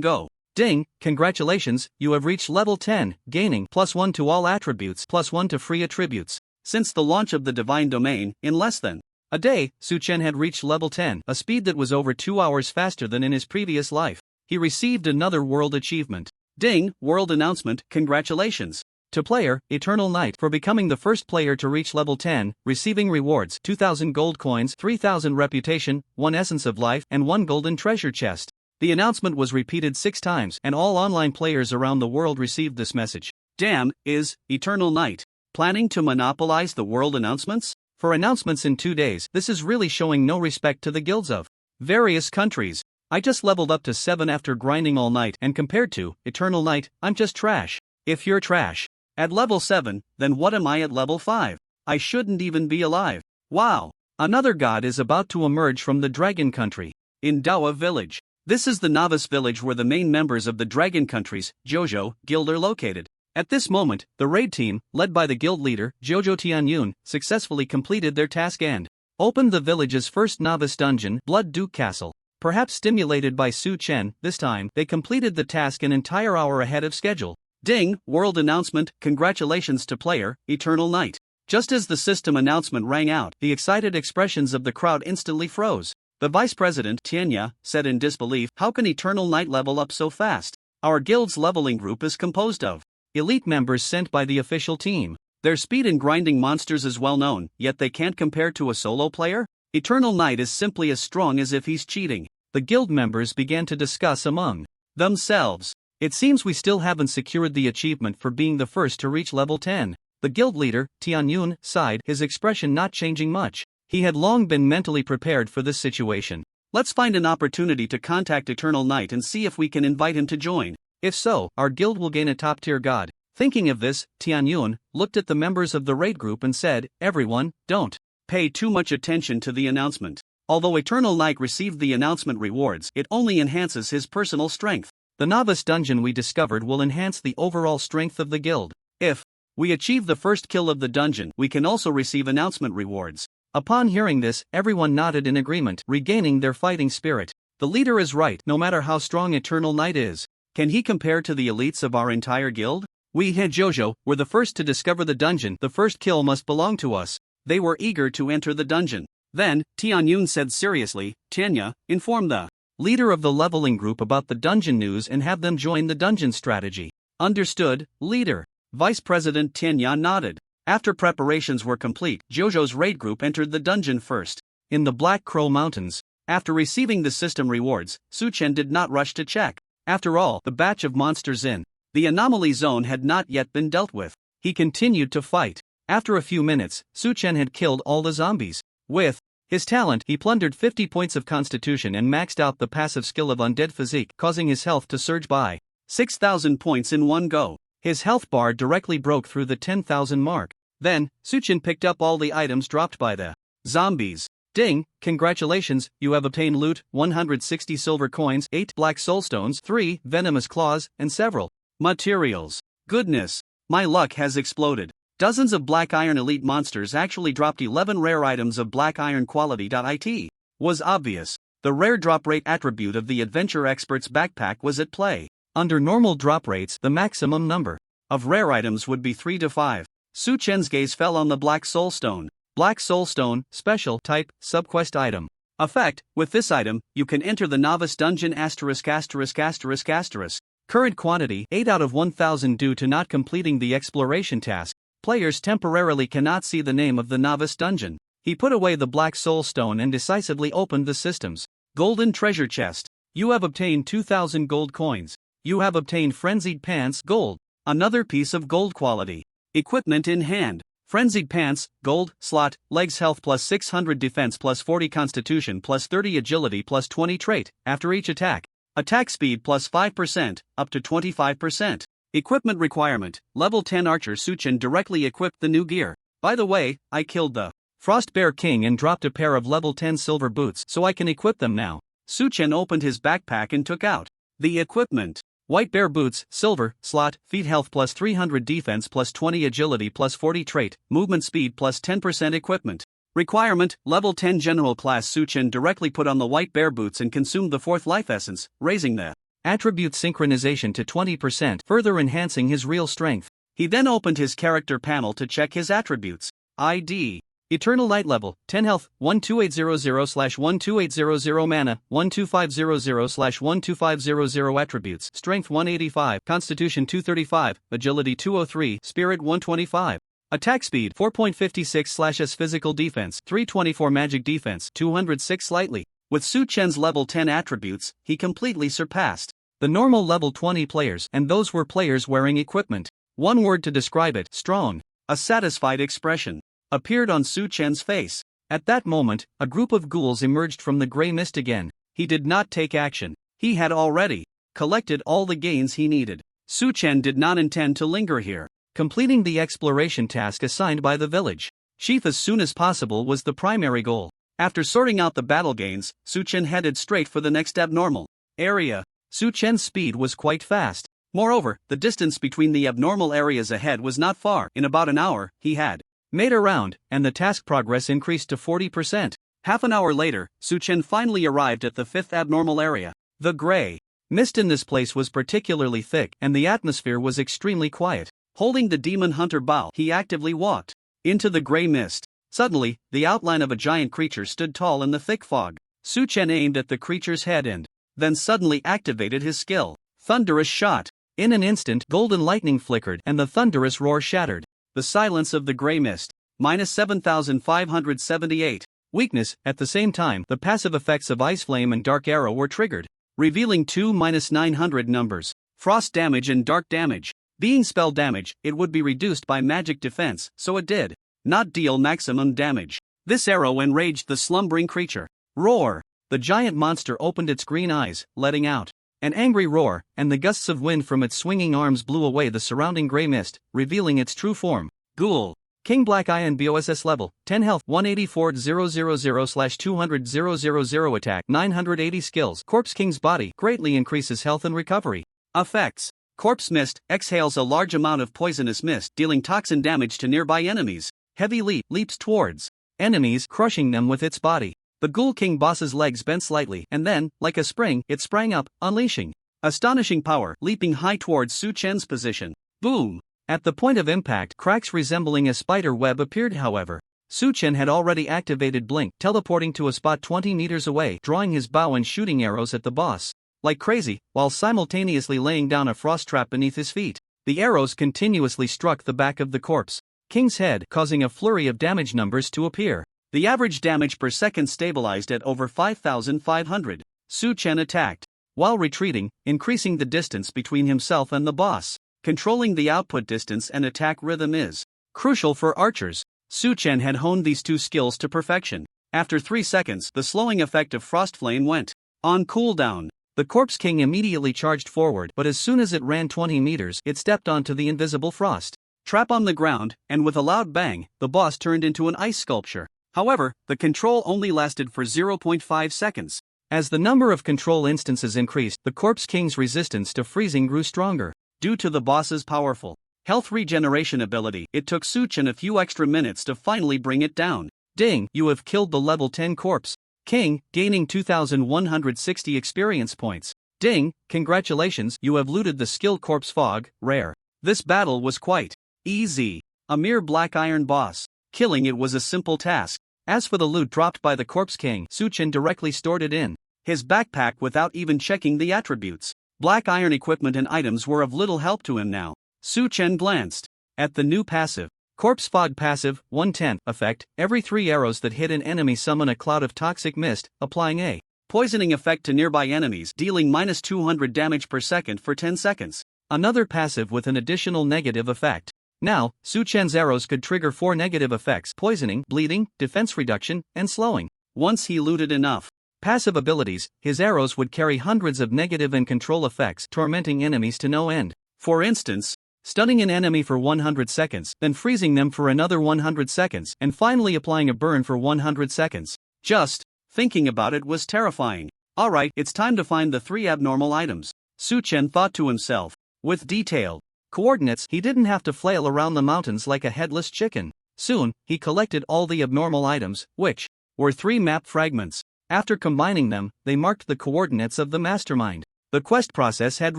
go. Ding, congratulations, you have reached level 10, gaining +1 to all attributes, +1 to free attributes. Since the launch of the Divine Domain, in less than a day, Su Chen had reached level 10, a speed that was over 2 hours faster than in his previous life. He received another world achievement. Ding, world announcement, congratulations. To player, Eternal Knight, for becoming the first player to reach level 10, receiving rewards, 2,000 gold coins, 3,000 reputation, 1 essence of life, and 1 golden treasure chest. The announcement was repeated 6 times, and all online players around the world received this message. Damn, is Eternal Knight planning to monopolize the world announcements? For announcements in 2 days, this is really showing no respect to the guilds of various countries. I just leveled up to 7 after grinding all night, and compared to Eternal Knight, I'm just trash. If you're trash at level 7, then what am I at level 5? I shouldn't even be alive. Wow. Another god is about to emerge from the Dragon Country in Dawa Village. This is the novice village where the main members of the Dragon Country's Jojo guild are located. At this moment, the raid team, led by the guild leader, Jojo Tianyun, successfully completed their task and opened the village's first novice dungeon, Blood Duke Castle. Perhaps stimulated by Su Chen, this time, they completed the task an entire hour ahead of schedule. Ding, world announcement, congratulations to player, Eternal Knight. Just as the system announcement rang out, the excited expressions of the crowd instantly froze. The vice president, Tianya, said in disbelief, how can Eternal Knight level up so fast? Our guild's leveling group is composed of elite members sent by the official team. Their speed in grinding monsters is well known, yet they can't compare to a solo player? Eternal Knight is simply as strong as if he's cheating. The guild members began to discuss among themselves. It seems we still haven't secured the achievement for being the first to reach level 10. The guild leader, Tianyun, sighed, his expression not changing much. He had long been mentally prepared for this situation. Let's find an opportunity to contact Eternal Knight and see if we can invite him to join. If so, our guild will gain a top-tier god. Thinking of this, Tianyun looked at the members of the raid group and said, everyone, don't pay too much attention to the announcement. Although Eternal Knight received the announcement rewards, it only enhances his personal strength. The novice dungeon we discovered will enhance the overall strength of the guild. If we achieve the first kill of the dungeon, we can also receive announcement rewards. Upon hearing this, everyone nodded in agreement, regaining their fighting spirit. The leader is right, no matter how strong Eternal Knight is. Can he compare to the elites of our entire guild? We Jojo were the first to discover the dungeon. The first kill must belong to us. They were eager to enter the dungeon. Then, Tianyun said seriously, Tianya, inform the leader of the leveling group about the dungeon news and have them join the dungeon strategy. Understood, leader. Vice President Tianya nodded. After preparations were complete, Jojo's raid group entered the dungeon first. In the Black Crow Mountains, after receiving the system rewards, Suchen did not rush to check. After all, the batch of monsters in the anomaly zone had not yet been dealt with. He continued to fight. After a few minutes, Suchen had killed all the zombies. With his talent, he plundered 50 points of constitution and maxed out the passive skill of Undead Physique, causing his health to surge by 6,000 points in one go. His health bar directly broke through the 10,000 mark. Then, Suchen picked up all the items dropped by the zombies. Ding, congratulations, you have obtained loot, 160 silver coins, 8 black soulstones, 3 venomous claws, and several materials. Goodness, my luck has exploded. Dozens of black iron elite monsters actually dropped 11 rare items of black iron quality. It was obvious. The rare drop rate attribute of the adventure expert's backpack was at play. Under normal drop rates, the maximum number of rare items would be 3 to 5. Suchen's gaze fell on the black soulstone. Black Soulstone, Special, Type, Subquest Item. Effect, with this item, you can enter the Novice Dungeon ********. Current quantity, 8 out of 1000. Due to not completing the exploration task, players temporarily cannot see the name of the Novice Dungeon. He put away the Black Soulstone and decisively opened the system's golden treasure chest. You have obtained 2000 gold coins. You have obtained Frenzied Pants, Gold. Another piece of gold quality. Equipment in hand. Frenzied Pants, Gold, Slot, Legs Health plus 600 Defense plus 40 Constitution plus 30 Agility plus 20 Trait, after each attack. Attack Speed plus 5%, up to 25%. Equipment requirement, Level 10 Archer Suchen directly equipped the new gear. By the way, I killed the Frost Bear King and dropped a pair of Level 10 silver boots so I can equip them now. Suchen opened his backpack and took out the equipment. White Bear Boots, Silver, Slot, Feet Health plus 300 Defense plus 20 Agility plus 40 Trait, Movement Speed plus 10% Equipment. Requirement, Level 10 General Class Suchen directly put on the White Bear Boots and consumed the 4th Life Essence, raising the attribute Synchronization to 20%, further enhancing his real strength. He then opened his character panel to check his attributes. ID. Eternal Light Level, 10 Health, 12800/12800 Mana, 12500/12500 Attributes, Strength 185, Constitution 235, Agility 203, Spirit 125. Attack Speed 4.56/S Physical Defense, 324 Magic Defense, 206 Slightly. With Suchen's level 10 attributes, he completely surpassed the normal level 20 players, and those were players wearing equipment. One word to describe it: strong. A satisfied expression appeared on Suchen's face. At that moment, a group of ghouls emerged from the grey mist again. He did not take action. He had already collected all the gains he needed. Suchen did not intend to linger here. Completing the exploration task assigned by the village chief as soon as possible was the primary goal. After sorting out the battle gains, Suchen headed straight for the next abnormal area. Suchen's speed was quite fast. Moreover, the distance between the abnormal areas ahead was not far. In about an hour, he had made a round, and the task progress increased to 40%. Half an hour later, Suchen finally arrived at the 5th abnormal area. The grey mist in this place was particularly thick, and the atmosphere was extremely quiet. Holding the demon hunter bow, he actively walked into the grey mist. Suddenly, the outline of a giant creature stood tall in the thick fog. Suchen aimed at the creature's head and then suddenly activated his skill. Thunderous Shot. In an instant, golden lightning flickered and the thunderous roar shattered the silence of the grey mist. -7,578. Weakness. At the same time, the passive effects of Ice Flame and Dark Arrow were triggered, revealing two -900 numbers: frost damage and dark damage. Being spell damage, it would be reduced by magic defense, so it did not deal maximum damage. This arrow enraged the slumbering creature. Roar! The giant monster opened its green eyes, letting out an angry roar, and the gusts of wind from its swinging arms blew away the surrounding grey mist, revealing its true form. Ghoul. King Black Iron BOSS level, 10 health, 184,000/200,000 attack, 980 skills. Corpse King's body greatly increases health and recovery. Effects. Corpse Mist exhales a large amount of poisonous mist, dealing toxin damage to nearby enemies. Heavy Leap leaps towards enemies, crushing them with its body. The Ghoul King boss's legs bent slightly, and then, like a spring, it sprang up, unleashing astonishing power, leaping high towards Suchen's position. Boom! At the point of impact, cracks resembling a spider web appeared. However, Su Chen had already activated Blink, teleporting to a spot 20 meters away, drawing his bow and shooting arrows at the boss like crazy, while simultaneously laying down a frost trap beneath his feet. The arrows continuously struck the back of the corpse king's head, causing a flurry of damage numbers to appear. The average damage per second stabilized at over 5,500. Su Chen attacked while retreating, increasing the distance between himself and the boss. Controlling the output distance and attack rhythm is crucial for archers. Su Chen had honed these two skills to perfection. After 3 seconds, the slowing effect of Frost Flame went on cooldown. The Corpse King immediately charged forward, but as soon as it ran 20 meters, it stepped onto the invisible frost trap on the ground, and with a loud bang, the boss turned into an ice sculpture. However, the control only lasted for 0.5 seconds. As the number of control instances increased, the Corpse King's resistance to freezing grew stronger. Due to the boss's powerful health regeneration ability, it took Su Chen a few extra minutes to finally bring it down. Ding, you have killed the level 10 Corpse King, gaining 2,160 experience points. Ding, congratulations, you have looted the skill Corpse Fog, rare. This battle was quite easy. A mere black iron boss. Killing it was a simple task. As for the loot dropped by the Corpse King, Su Chen directly stored it in his backpack without even checking the attributes. Black iron equipment and items were of little help to him now. Su Chen glanced at the new passive. Corpse Fog passive, 1/10 effect, every 3 arrows that hit an enemy summon a cloud of toxic mist, applying a poisoning effect to nearby enemies, dealing -200 damage per second for 10 seconds. Another passive with an additional negative effect. Now, Su Chen's arrows could trigger 4 negative effects: poisoning, bleeding, defense reduction, and slowing. Once he looted enough passive abilities, his arrows would carry hundreds of negative and control effects, tormenting enemies to no end. For instance, stunning an enemy for 100 seconds, then freezing them for another 100 seconds, and finally applying a burn for 100 seconds. Just thinking about it was terrifying. Alright, it's time to find the 3 abnormal items, Su Chen thought to himself. With detailed coordinates, he didn't have to flail around the mountains like a headless chicken. Soon, he collected all the abnormal items, which were 3 map fragments. After combining them, they marked the coordinates of the mastermind. The quest process had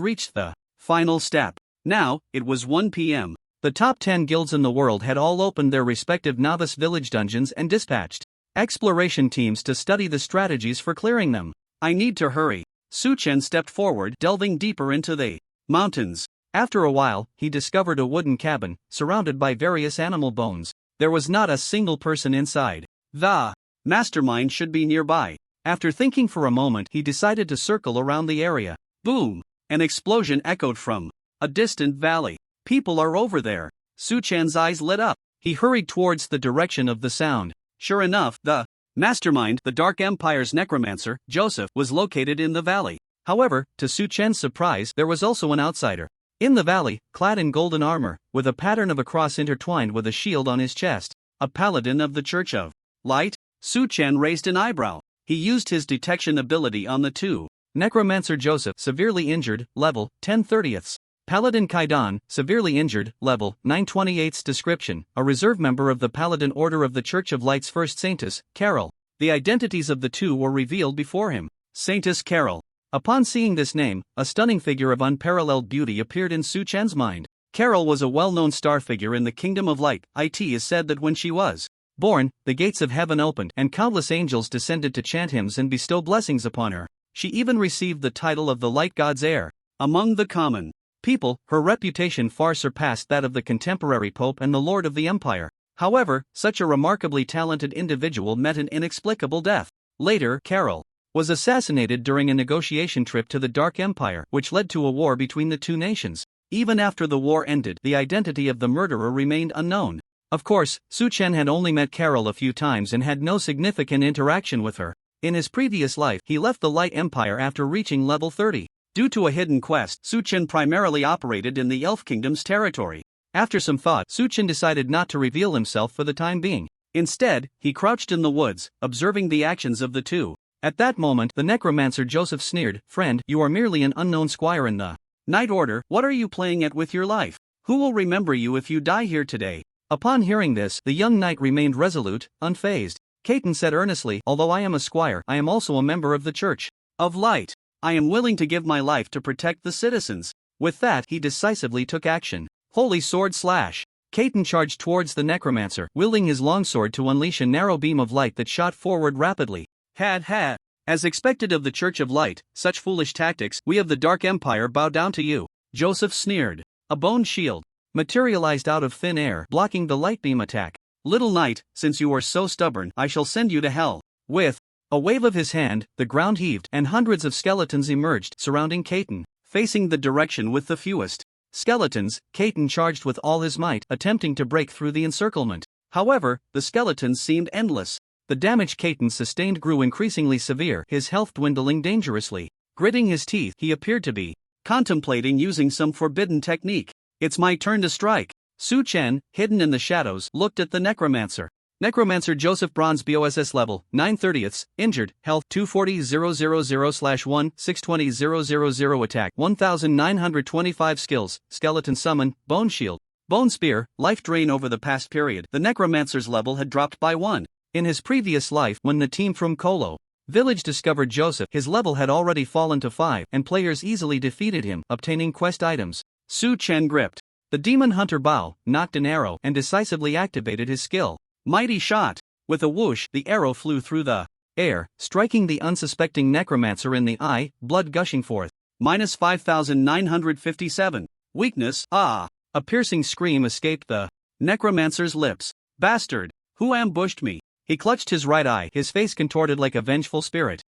reached the final step. Now, it was 1 p.m. The top 10 guilds in the world had all opened their respective novice village dungeons and dispatched exploration teams to study the strategies for clearing them. I need to hurry. Su Chen stepped forward, delving deeper into the mountains. After a while, he discovered a wooden cabin, surrounded by various animal bones. There was not a single person inside. The mastermind should be nearby. After thinking for a moment, he decided to circle around the area. Boom! An explosion echoed from a distant valley. People are over there. Su Chen's eyes lit up. He hurried towards the direction of the sound. Sure enough, the mastermind, the Dark Empire's necromancer, Joseph, was located in the valley. However, to Su Chen's surprise, there was also an outsider. In the valley, clad in golden armor, with a pattern of a cross intertwined with a shield on his chest, a paladin of the Church of Light. Su Chen raised an eyebrow. He used his detection ability on the 2. Necromancer Joseph, severely injured, level 10/30. Paladin Kaidan, severely injured, level 9/28. Description: a reserve member of the Paladin Order of the Church of Light's first Saintess, Carol. The identities of the 2 were revealed before him. Saintess Carol. Upon seeing this name, a stunning figure of unparalleled beauty appeared in Su Chen's mind. Carol was a well-known star figure in the Kingdom of Light. It is said that when she was born, the gates of heaven opened, and countless angels descended to chant hymns and bestow blessings upon her. She even received the title of the Light God's heir. Among the common people, her reputation far surpassed that of the contemporary Pope and the Lord of the Empire. However, such a remarkably talented individual met an inexplicable death. Later, Carol was assassinated during a negotiation trip to the Dark Empire, which led to a war between the 2 nations. Even after the war ended, the identity of the murderer remained unknown. Of course, Su Chen had only met Carol a few times and had no significant interaction with her. In his previous life, he left the Light Empire after reaching level 30. Due to a hidden quest, Su Chen primarily operated in the Elf Kingdom's territory. After some thought, Su Chen decided not to reveal himself for the time being. Instead, he crouched in the woods, observing the actions of the 2. At that moment, the necromancer Joseph sneered, "Friend, you are merely an unknown squire in the Night Order. What are you playing at with your life? Who will remember you if you die here today?" Upon hearing this, the young knight remained resolute, unfazed. Caton said earnestly, "Although I am a squire, I am also a member of the Church of Light. I am willing to give my life to protect the citizens." With that, he decisively took action. Holy sword slash! Caton charged towards the necromancer, wielding his longsword to unleash a narrow beam of light that shot forward rapidly. Had. As expected of the Church of Light, such foolish tactics, we of the Dark Empire bow down to you. Joseph sneered. A bone shield materialized out of thin air, blocking the light beam attack. Little knight, since you are so stubborn, I shall send you to hell. With a wave of his hand, the ground heaved, and hundreds of skeletons emerged, surrounding Caton. Facing the direction with the fewest skeletons, Caton charged with all his might, attempting to break through the encirclement. However, the skeletons seemed endless. The damage Caton sustained grew increasingly severe, his health dwindling dangerously. Gritting his teeth, he appeared to be contemplating using some forbidden technique. It's my turn to strike. Su Chen, hidden in the shadows, looked at the necromancer. Necromancer Joseph, bronze BOSS level, 9/30, injured, health 240,000/1, 620,000, attack 1,925, skills, skeleton summon, bone shield, bone spear, life drain. Over the past period, the necromancer's level had dropped by 1. In his previous life, when the team from Kolo Village discovered Joseph, his level had already fallen to 5, and players easily defeated him, obtaining quest items. Su Chen gripped the demon hunter bow, knocked an arrow, and decisively activated his skill. Mighty shot. With a whoosh, the arrow flew through the air, striking the unsuspecting necromancer in the eye, blood gushing forth. Minus 5,957. Weakness. Ah! A piercing scream escaped the necromancer's lips. Bastard! Who ambushed me? He clutched his right eye, his face contorted like a vengeful spirit.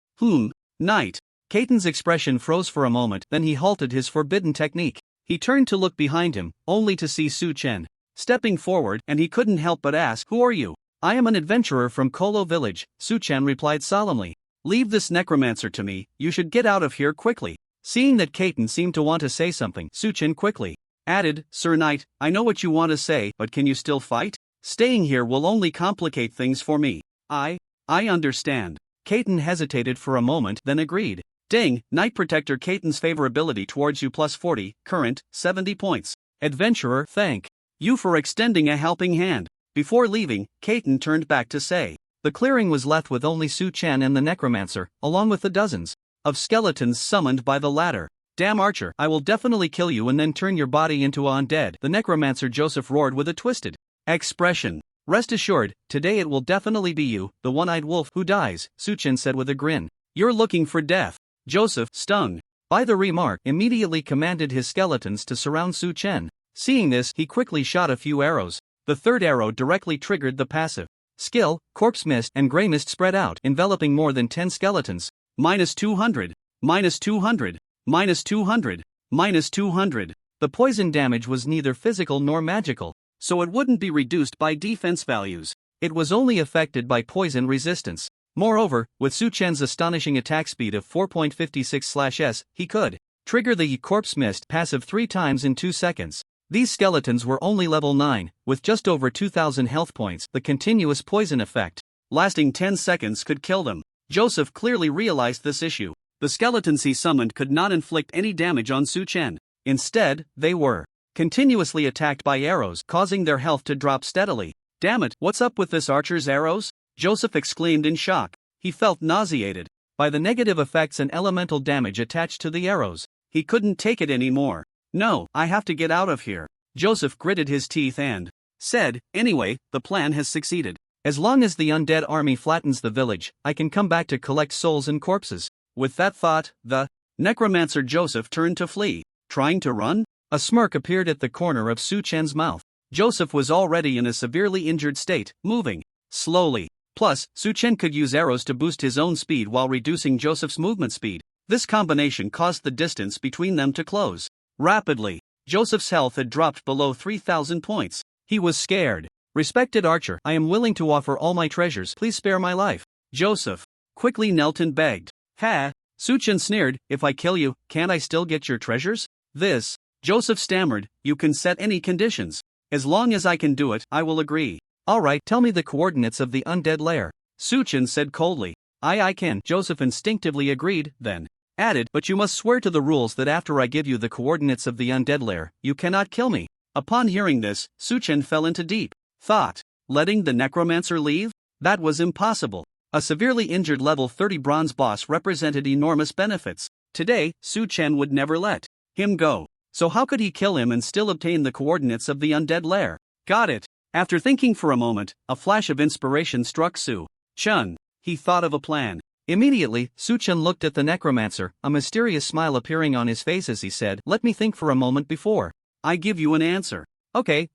Knight. Caton's expression froze for a moment, then he halted his forbidden technique. He turned to look behind him, only to see Su Chen stepping forward, and he couldn't help but ask, "Who are you?" "I am an adventurer from Kolo Village," Su Chen replied solemnly. "Leave this necromancer to me, you should get out of here quickly." Seeing that Caton seemed to want to say something, Su Chen quickly added, "Sir Knight, I know what you want to say, but can you still fight? Staying here will only complicate things for me." I understand." Caton hesitated for a moment, then agreed. Ding, Knight Protector Caton's favorability towards you plus 40, current, 70 points. Adventurer, thank you for extending a helping hand. Before leaving, Caton turned back to say. The clearing was left with only Su Chen and the necromancer, along with the dozens of skeletons summoned by the latter. "Damn archer, I will definitely kill you and then turn your body into a undead," the necromancer Joseph roared with a twisted expression. "Rest assured, today it will definitely be you, the one-eyed wolf, who dies," Su Chen said with a grin. "You're looking for death." Joseph, stung by the remark, immediately commanded his skeletons to surround Su Chen. Seeing this, he quickly shot a few arrows. The third arrow directly triggered the passive skill, corpse mist, and gray mist spread out, enveloping more than 10 skeletons. Minus 200, minus 200, minus 200, minus 200. The poison damage was neither physical nor magical, so it wouldn't be reduced by defense values. It was only affected by poison resistance. Moreover, with Su Chen's astonishing attack speed of 4.56/s, he could trigger the corpse mist passive 3 times in 2 seconds. These skeletons were only level 9, with just over 2,000 health points. The continuous poison effect, lasting 10 seconds, could kill them. Joseph clearly realized this issue. The skeletons he summoned could not inflict any damage on Su Chen. Instead, they were continuously attacked by arrows, causing their health to drop steadily. "Damn it, what's up with this archer's arrows?" Joseph exclaimed in shock. He felt nauseated by the negative effects and elemental damage attached to the arrows. He couldn't take it anymore. "No, I have to get out of here." Joseph gritted his teeth and said, "Anyway, the plan has succeeded. As long as the undead army flattens the village, I can come back to collect souls and corpses." With that thought, the necromancer Joseph turned to flee. Trying to run? A smirk appeared at the corner of Su Chen's mouth. Joseph was already in a severely injured state, moving slowly. Plus, Su Chen could use arrows to boost his own speed while reducing Joseph's movement speed. This combination caused the distance between them to close rapidly. Joseph's health had dropped below 3,000 points. He was scared. "Respected archer, I am willing to offer all my treasures. Please spare my life." Joseph quickly knelt and begged. "Ha!" Su Chen sneered, "If I kill you, can't I still get your treasures?" "This," Joseph stammered, "you can set any conditions. As long as I can do it, I will agree." "All right, tell me the coordinates of the undead lair," Su Chen said coldly. I can," Joseph instinctively agreed, then added, "But you must swear to the rules that after I give you the coordinates of the undead lair, you cannot kill me." Upon hearing this, Su Chen fell into deep thought. Letting the necromancer leave? That was impossible. A severely injured level 30 bronze boss represented enormous benefits. Today, Su Chen would never let him go. So how could he kill him and still obtain the coordinates of the undead lair? Got it. After thinking for a moment, a flash of inspiration struck Su Chun. He thought of a plan. Immediately, Su Chun looked at the necromancer, a mysterious smile appearing on his face as he said, "Let me think for a moment before I give you an answer." Okay.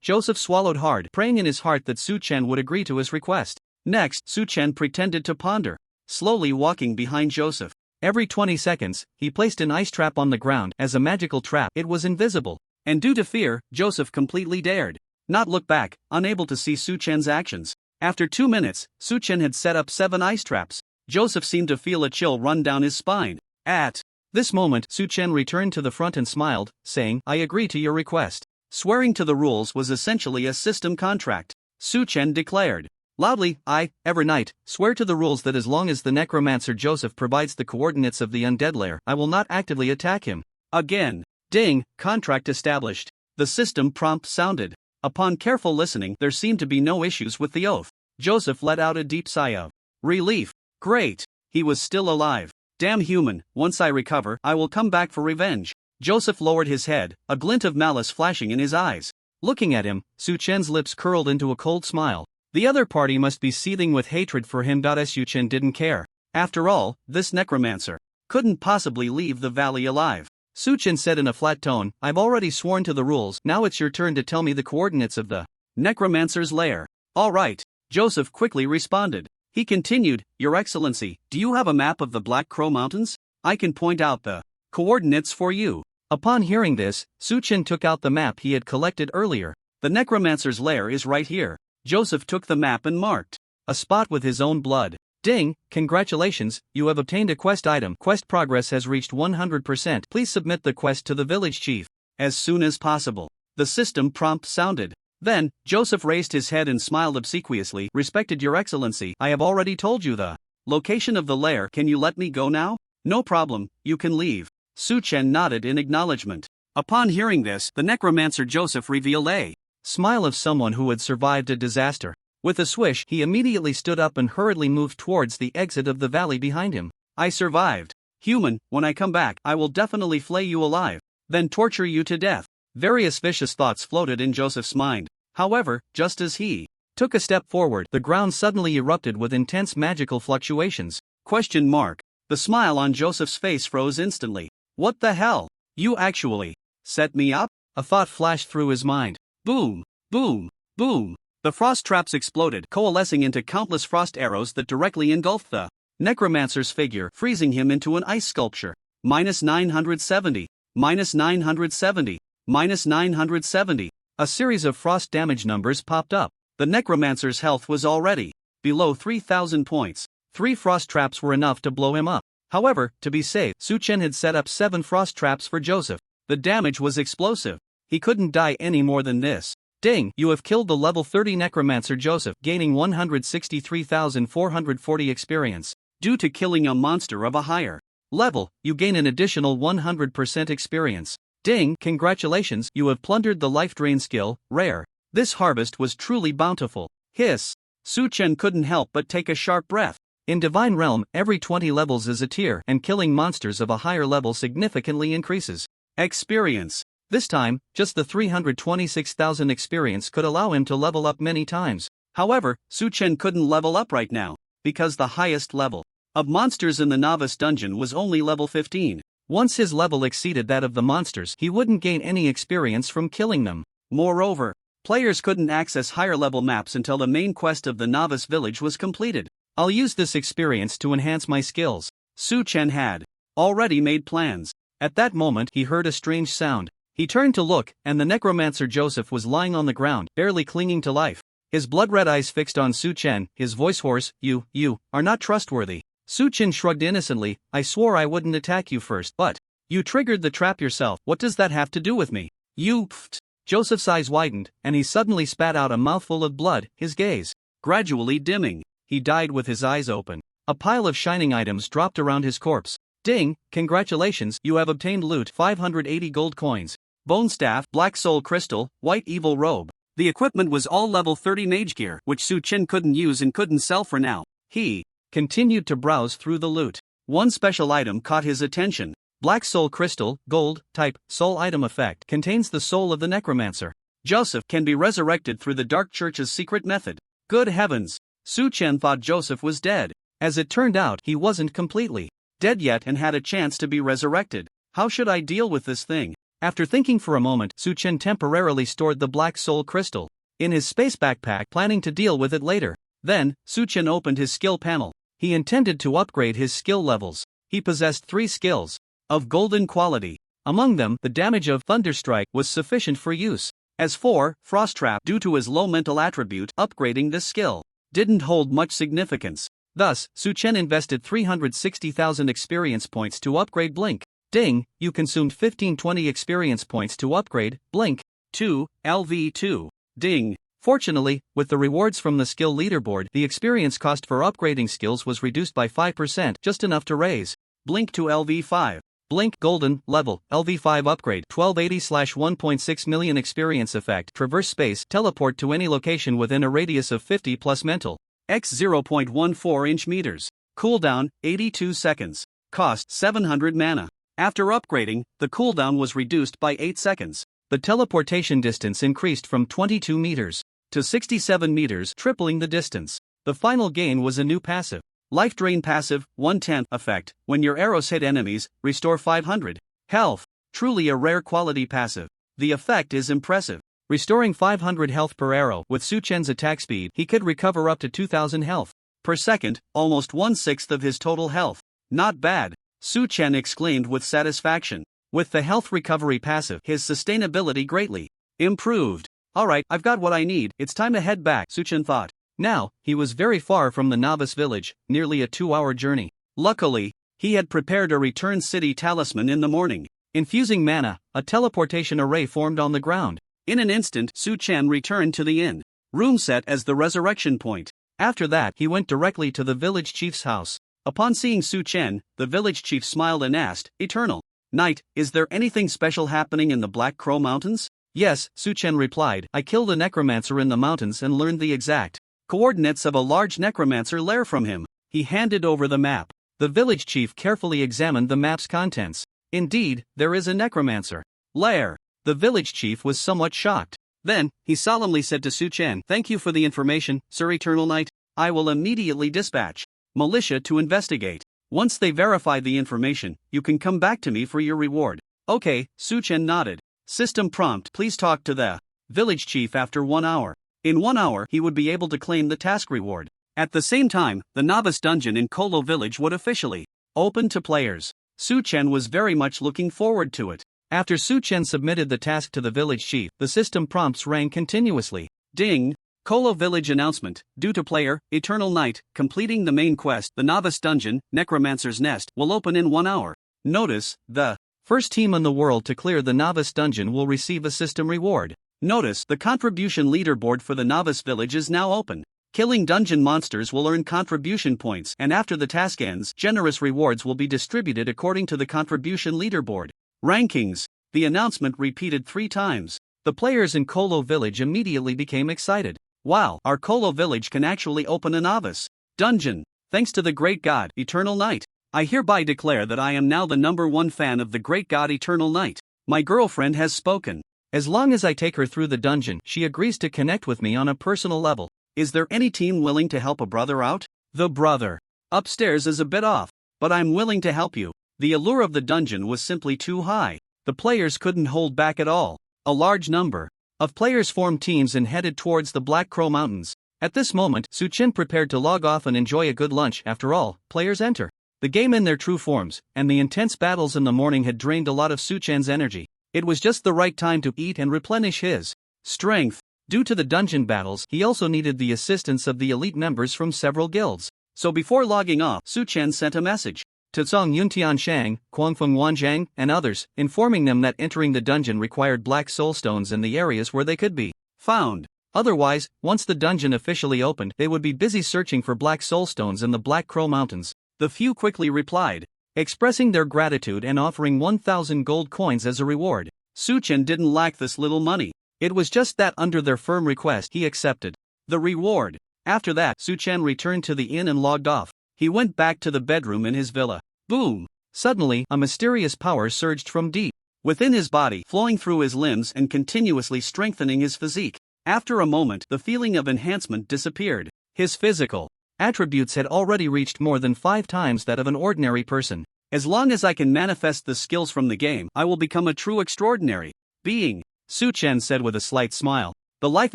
Joseph swallowed hard, praying in his heart that Su Chen would agree to his request. Next, Su Chen pretended to ponder, slowly walking behind Joseph. Every 20 seconds, he placed an ice trap on the ground. As a magical trap, it was invisible. And due to fear, Joseph completely dared not look back, unable to see Su Chen's actions. After 2 minutes, Su Chen had set up 7 ice traps. Joseph seemed to feel a chill run down his spine. At this moment, Su Chen returned to the front and smiled, saying, "I agree to your request." Swearing to the rules was essentially a system contract. Su Chen declared loudly, "I, Evernight, swear to the rules that as long as the necromancer Joseph provides the coordinates of the undead lair, I will not actively attack him." Again. Ding, contract established. The system prompt sounded. Upon careful listening, there seemed to be no issues with the oath. Joseph let out a deep sigh of relief. Great. He was still alive. Damn human, once I recover, I will come back for revenge. Joseph lowered his head, a glint of malice flashing in his eyes. Looking at him, Su Chen's lips curled into a cold smile. The other party must be seething with hatred for him. Su Chen didn't care. After all, this necromancer couldn't possibly leave the valley alive. Su Chen said in a flat tone, "I've already sworn to the rules, now it's your turn to tell me the coordinates of the necromancer's lair." "All right," Joseph quickly responded. He continued, "Your Excellency, do you have a map of the Black Crow Mountains? I can point out the coordinates for you." Upon hearing this, Su Chen took out the map he had collected earlier. "The necromancer's lair is right here." Joseph took the map and marked a spot with his own blood. "Ding, congratulations, you have obtained a quest item. Quest progress has reached 100%. Please submit the quest to the village chief as soon as possible." The system prompt sounded. Then, Joseph raised his head and smiled obsequiously. "Respected Your Excellency, I have already told you the location of the lair. Can you let me go now?" "No problem, you can leave." Su Chen nodded in acknowledgement. Upon hearing this, the necromancer Joseph revealed a smile of someone who had survived a disaster. With a swish, he immediately stood up and hurriedly moved towards the exit of the valley behind him. "I survived. Human, when I come back, I will definitely flay you alive, then torture you to death." Various vicious thoughts floated in Joseph's mind. However, just as he took a step forward, the ground suddenly erupted with intense magical fluctuations. The smile on Joseph's face froze instantly. "What the hell? You actually set me up?" A thought flashed through his mind. Boom, boom, boom. The frost traps exploded, coalescing into countless frost arrows that directly engulfed the necromancer's figure, freezing him into an ice sculpture. -970, -970, -970. A series of frost damage numbers popped up. The necromancer's health was already below 3,000 points. 3 frost traps were enough to blow him up. However, to be safe, Su Chen had set up 7 frost traps for Joseph. The damage was explosive. He couldn't die any more than this. "Ding, you have killed the level 30 necromancer Joseph, gaining 163,440 experience. Due to killing a monster of a higher level, you gain an additional 100% experience. Ding, congratulations, you have plundered the life drain skill, rare. This harvest was truly bountiful." Hiss. Su Chen couldn't help but take a sharp breath. In Divine Realm, every 20 levels is a tier, and killing monsters of a higher level significantly increases experience. This time, just the 326,000 experience could allow him to level up many times. However, Su Chen couldn't level up right now, because the highest level of monsters in the novice dungeon was only level 15. Once his level exceeded that of the monsters, he wouldn't gain any experience from killing them. Moreover, players couldn't access higher level maps until the main quest of the novice village was completed. "I'll use this experience to enhance my skills." Su Chen had already made plans. At that moment, he heard a strange sound. He turned to look, and the necromancer Joseph was lying on the ground, barely clinging to life. His blood-red eyes fixed on Su Chen, his voice hoarse, You are not trustworthy." Su Chen shrugged innocently. "I swore I wouldn't attack you first, but you triggered the trap yourself. What does that have to do with me?" "You pfft." Joseph's eyes widened, and he suddenly spat out a mouthful of blood, his gaze gradually dimming. He died with his eyes open. A pile of shining items dropped around his corpse. "Ding, congratulations, you have obtained loot, 580 gold coins. Bone staff, black soul crystal, white evil robe." The equipment was all level 30 mage gear, which Su Chen couldn't use and couldn't sell for now. He continued to browse through the loot. One special item caught his attention. Black soul crystal, gold, type, soul item effect, contains the soul of the necromancer. Joseph can be resurrected through the Dark Church's secret method. Good heavens! Su Chen thought Joseph was dead. As it turned out, he wasn't completely dead yet and had a chance to be resurrected. How should I deal with this thing? After thinking for a moment, Su Chen temporarily stored the Black Soul Crystal in his space backpack, planning to deal with it later. Then, Su Chen opened his skill panel. He intended to upgrade his skill levels. He possessed 3 skills of golden quality. Among them, the damage of Thunderstrike was sufficient for use. As for Frost Trap, due to his low mental attribute, upgrading this skill didn't hold much significance. Thus, Su Chen invested 360,000 experience points to upgrade Blink. Ding, you consumed 1520 experience points to upgrade Blink 2, LV2. Ding. Fortunately, with the rewards from the skill leaderboard, the experience cost for upgrading skills was reduced by 5%, just enough to raise Blink to LV5. Blink Golden Level LV5 upgrade 1280/1.6 million experience effect. Traverse space, teleport to any location within a radius of 50 plus mental x 0.14 inch meters. Cooldown 82 seconds. Cost 700 mana. After upgrading, the cooldown was reduced by 8 seconds. The teleportation distance increased from 22 meters to 67 meters, tripling the distance. The final gain was a new passive. Life Drain passive, 1/10 effect. When your arrows hit enemies, restore 500 health. Truly a rare quality passive. The effect is impressive. Restoring 500 health per arrow. With Su Chen's attack speed, he could recover up to 2000 health per second, almost 1/6 of his total health. Not bad, Su Chen exclaimed with satisfaction. With the health recovery passive, his sustainability greatly improved. Alright, I've got what I need, it's time to head back, Su Chen thought. Now, he was very far from the novice village, nearly a 2-hour journey. Luckily, he had prepared a return city talisman in the morning. Infusing mana, a teleportation array formed on the ground. In an instant, Su Chen returned to the inn room set as the resurrection point. After that, he went directly to the village chief's house. Upon seeing Su Chen, the village chief smiled and asked, "Eternal Knight, is there anything special happening in the Black Crow Mountains?" "Yes," Su Chen replied. "I killed a necromancer in the mountains and learned the exact coordinates of a large necromancer lair from him." He handed over the map. The village chief carefully examined the map's contents. Indeed, there is a necromancer lair. The village chief was somewhat shocked. Then, he solemnly said to Su Chen, "Thank you for the information, Sir Eternal Knight. I will immediately dispatch militia to investigate. Once they verify the information, you can come back to me for your reward." "Okay," Su Chen nodded. System prompt, "Please talk to the village chief after 1 hour. In 1 hour, he would be able to claim the task reward. At the same time, the novice dungeon in Kolo Village would officially open to players. Su Chen was very much looking forward to it. After Su Chen submitted the task to the village chief, the system prompts rang continuously. Ding! Kolo Village announcement. Due to player, Eternal Knight, completing the main quest, the novice dungeon, Necromancer's Nest, will open in 1 hour. Notice, the first team in the world to clear the novice dungeon will receive a system reward. Notice, the contribution leaderboard for the novice village is now open. Killing dungeon monsters will earn contribution points, and after the task ends, generous rewards will be distributed according to the contribution leaderboard. Rankings. The announcement repeated 3 times. The players in Kolo Village immediately became excited. Wow, our Kolo Village can actually open a novice dungeon. Thanks to the great god, Eternal Knight. I hereby declare that I am now the #1 fan of the great god Eternal Knight. My girlfriend has spoken. As long as I take her through the dungeon, she agrees to connect with me on a personal level. Is there any team willing to help a brother out? The brother upstairs is a bit off, but I'm willing to help you. The allure of the dungeon was simply too high. The players couldn't hold back at all. A large number of players formed teams and headed towards the Black Crow Mountains. At this moment, Su Chen prepared to log off and enjoy a good lunch. After all, players enter the game in their true forms, and the intense battles in the morning had drained a lot of Su Chen's energy. It was just the right time to eat and replenish his strength. Due to the dungeon battles, he also needed the assistance of the elite members from several guilds. So before logging off, Su Chen sent a message to Zhang Yuntian Shang, Guangfeng Wanzhang, and others, informing them that entering the dungeon required black soul stones in the areas where they could be found. Otherwise, once the dungeon officially opened, they would be busy searching for black soul stones in the Black Crow Mountains. The few quickly replied, expressing their gratitude and offering 1,000 gold coins as a reward. Su Chen didn't lack this little money. It was just that under their firm request, he accepted the reward. After that, Su Chen returned to the inn and logged off. He went back to the bedroom in his villa. Boom! Suddenly, a mysterious power surged from deep within his body, flowing through his limbs and continuously strengthening his physique. After a moment, the feeling of enhancement disappeared. His physical attributes had already reached more than 5 times that of an ordinary person. As long as I can manifest the skills from the game, I will become a true extraordinary being, Su Chen said with a slight smile. The life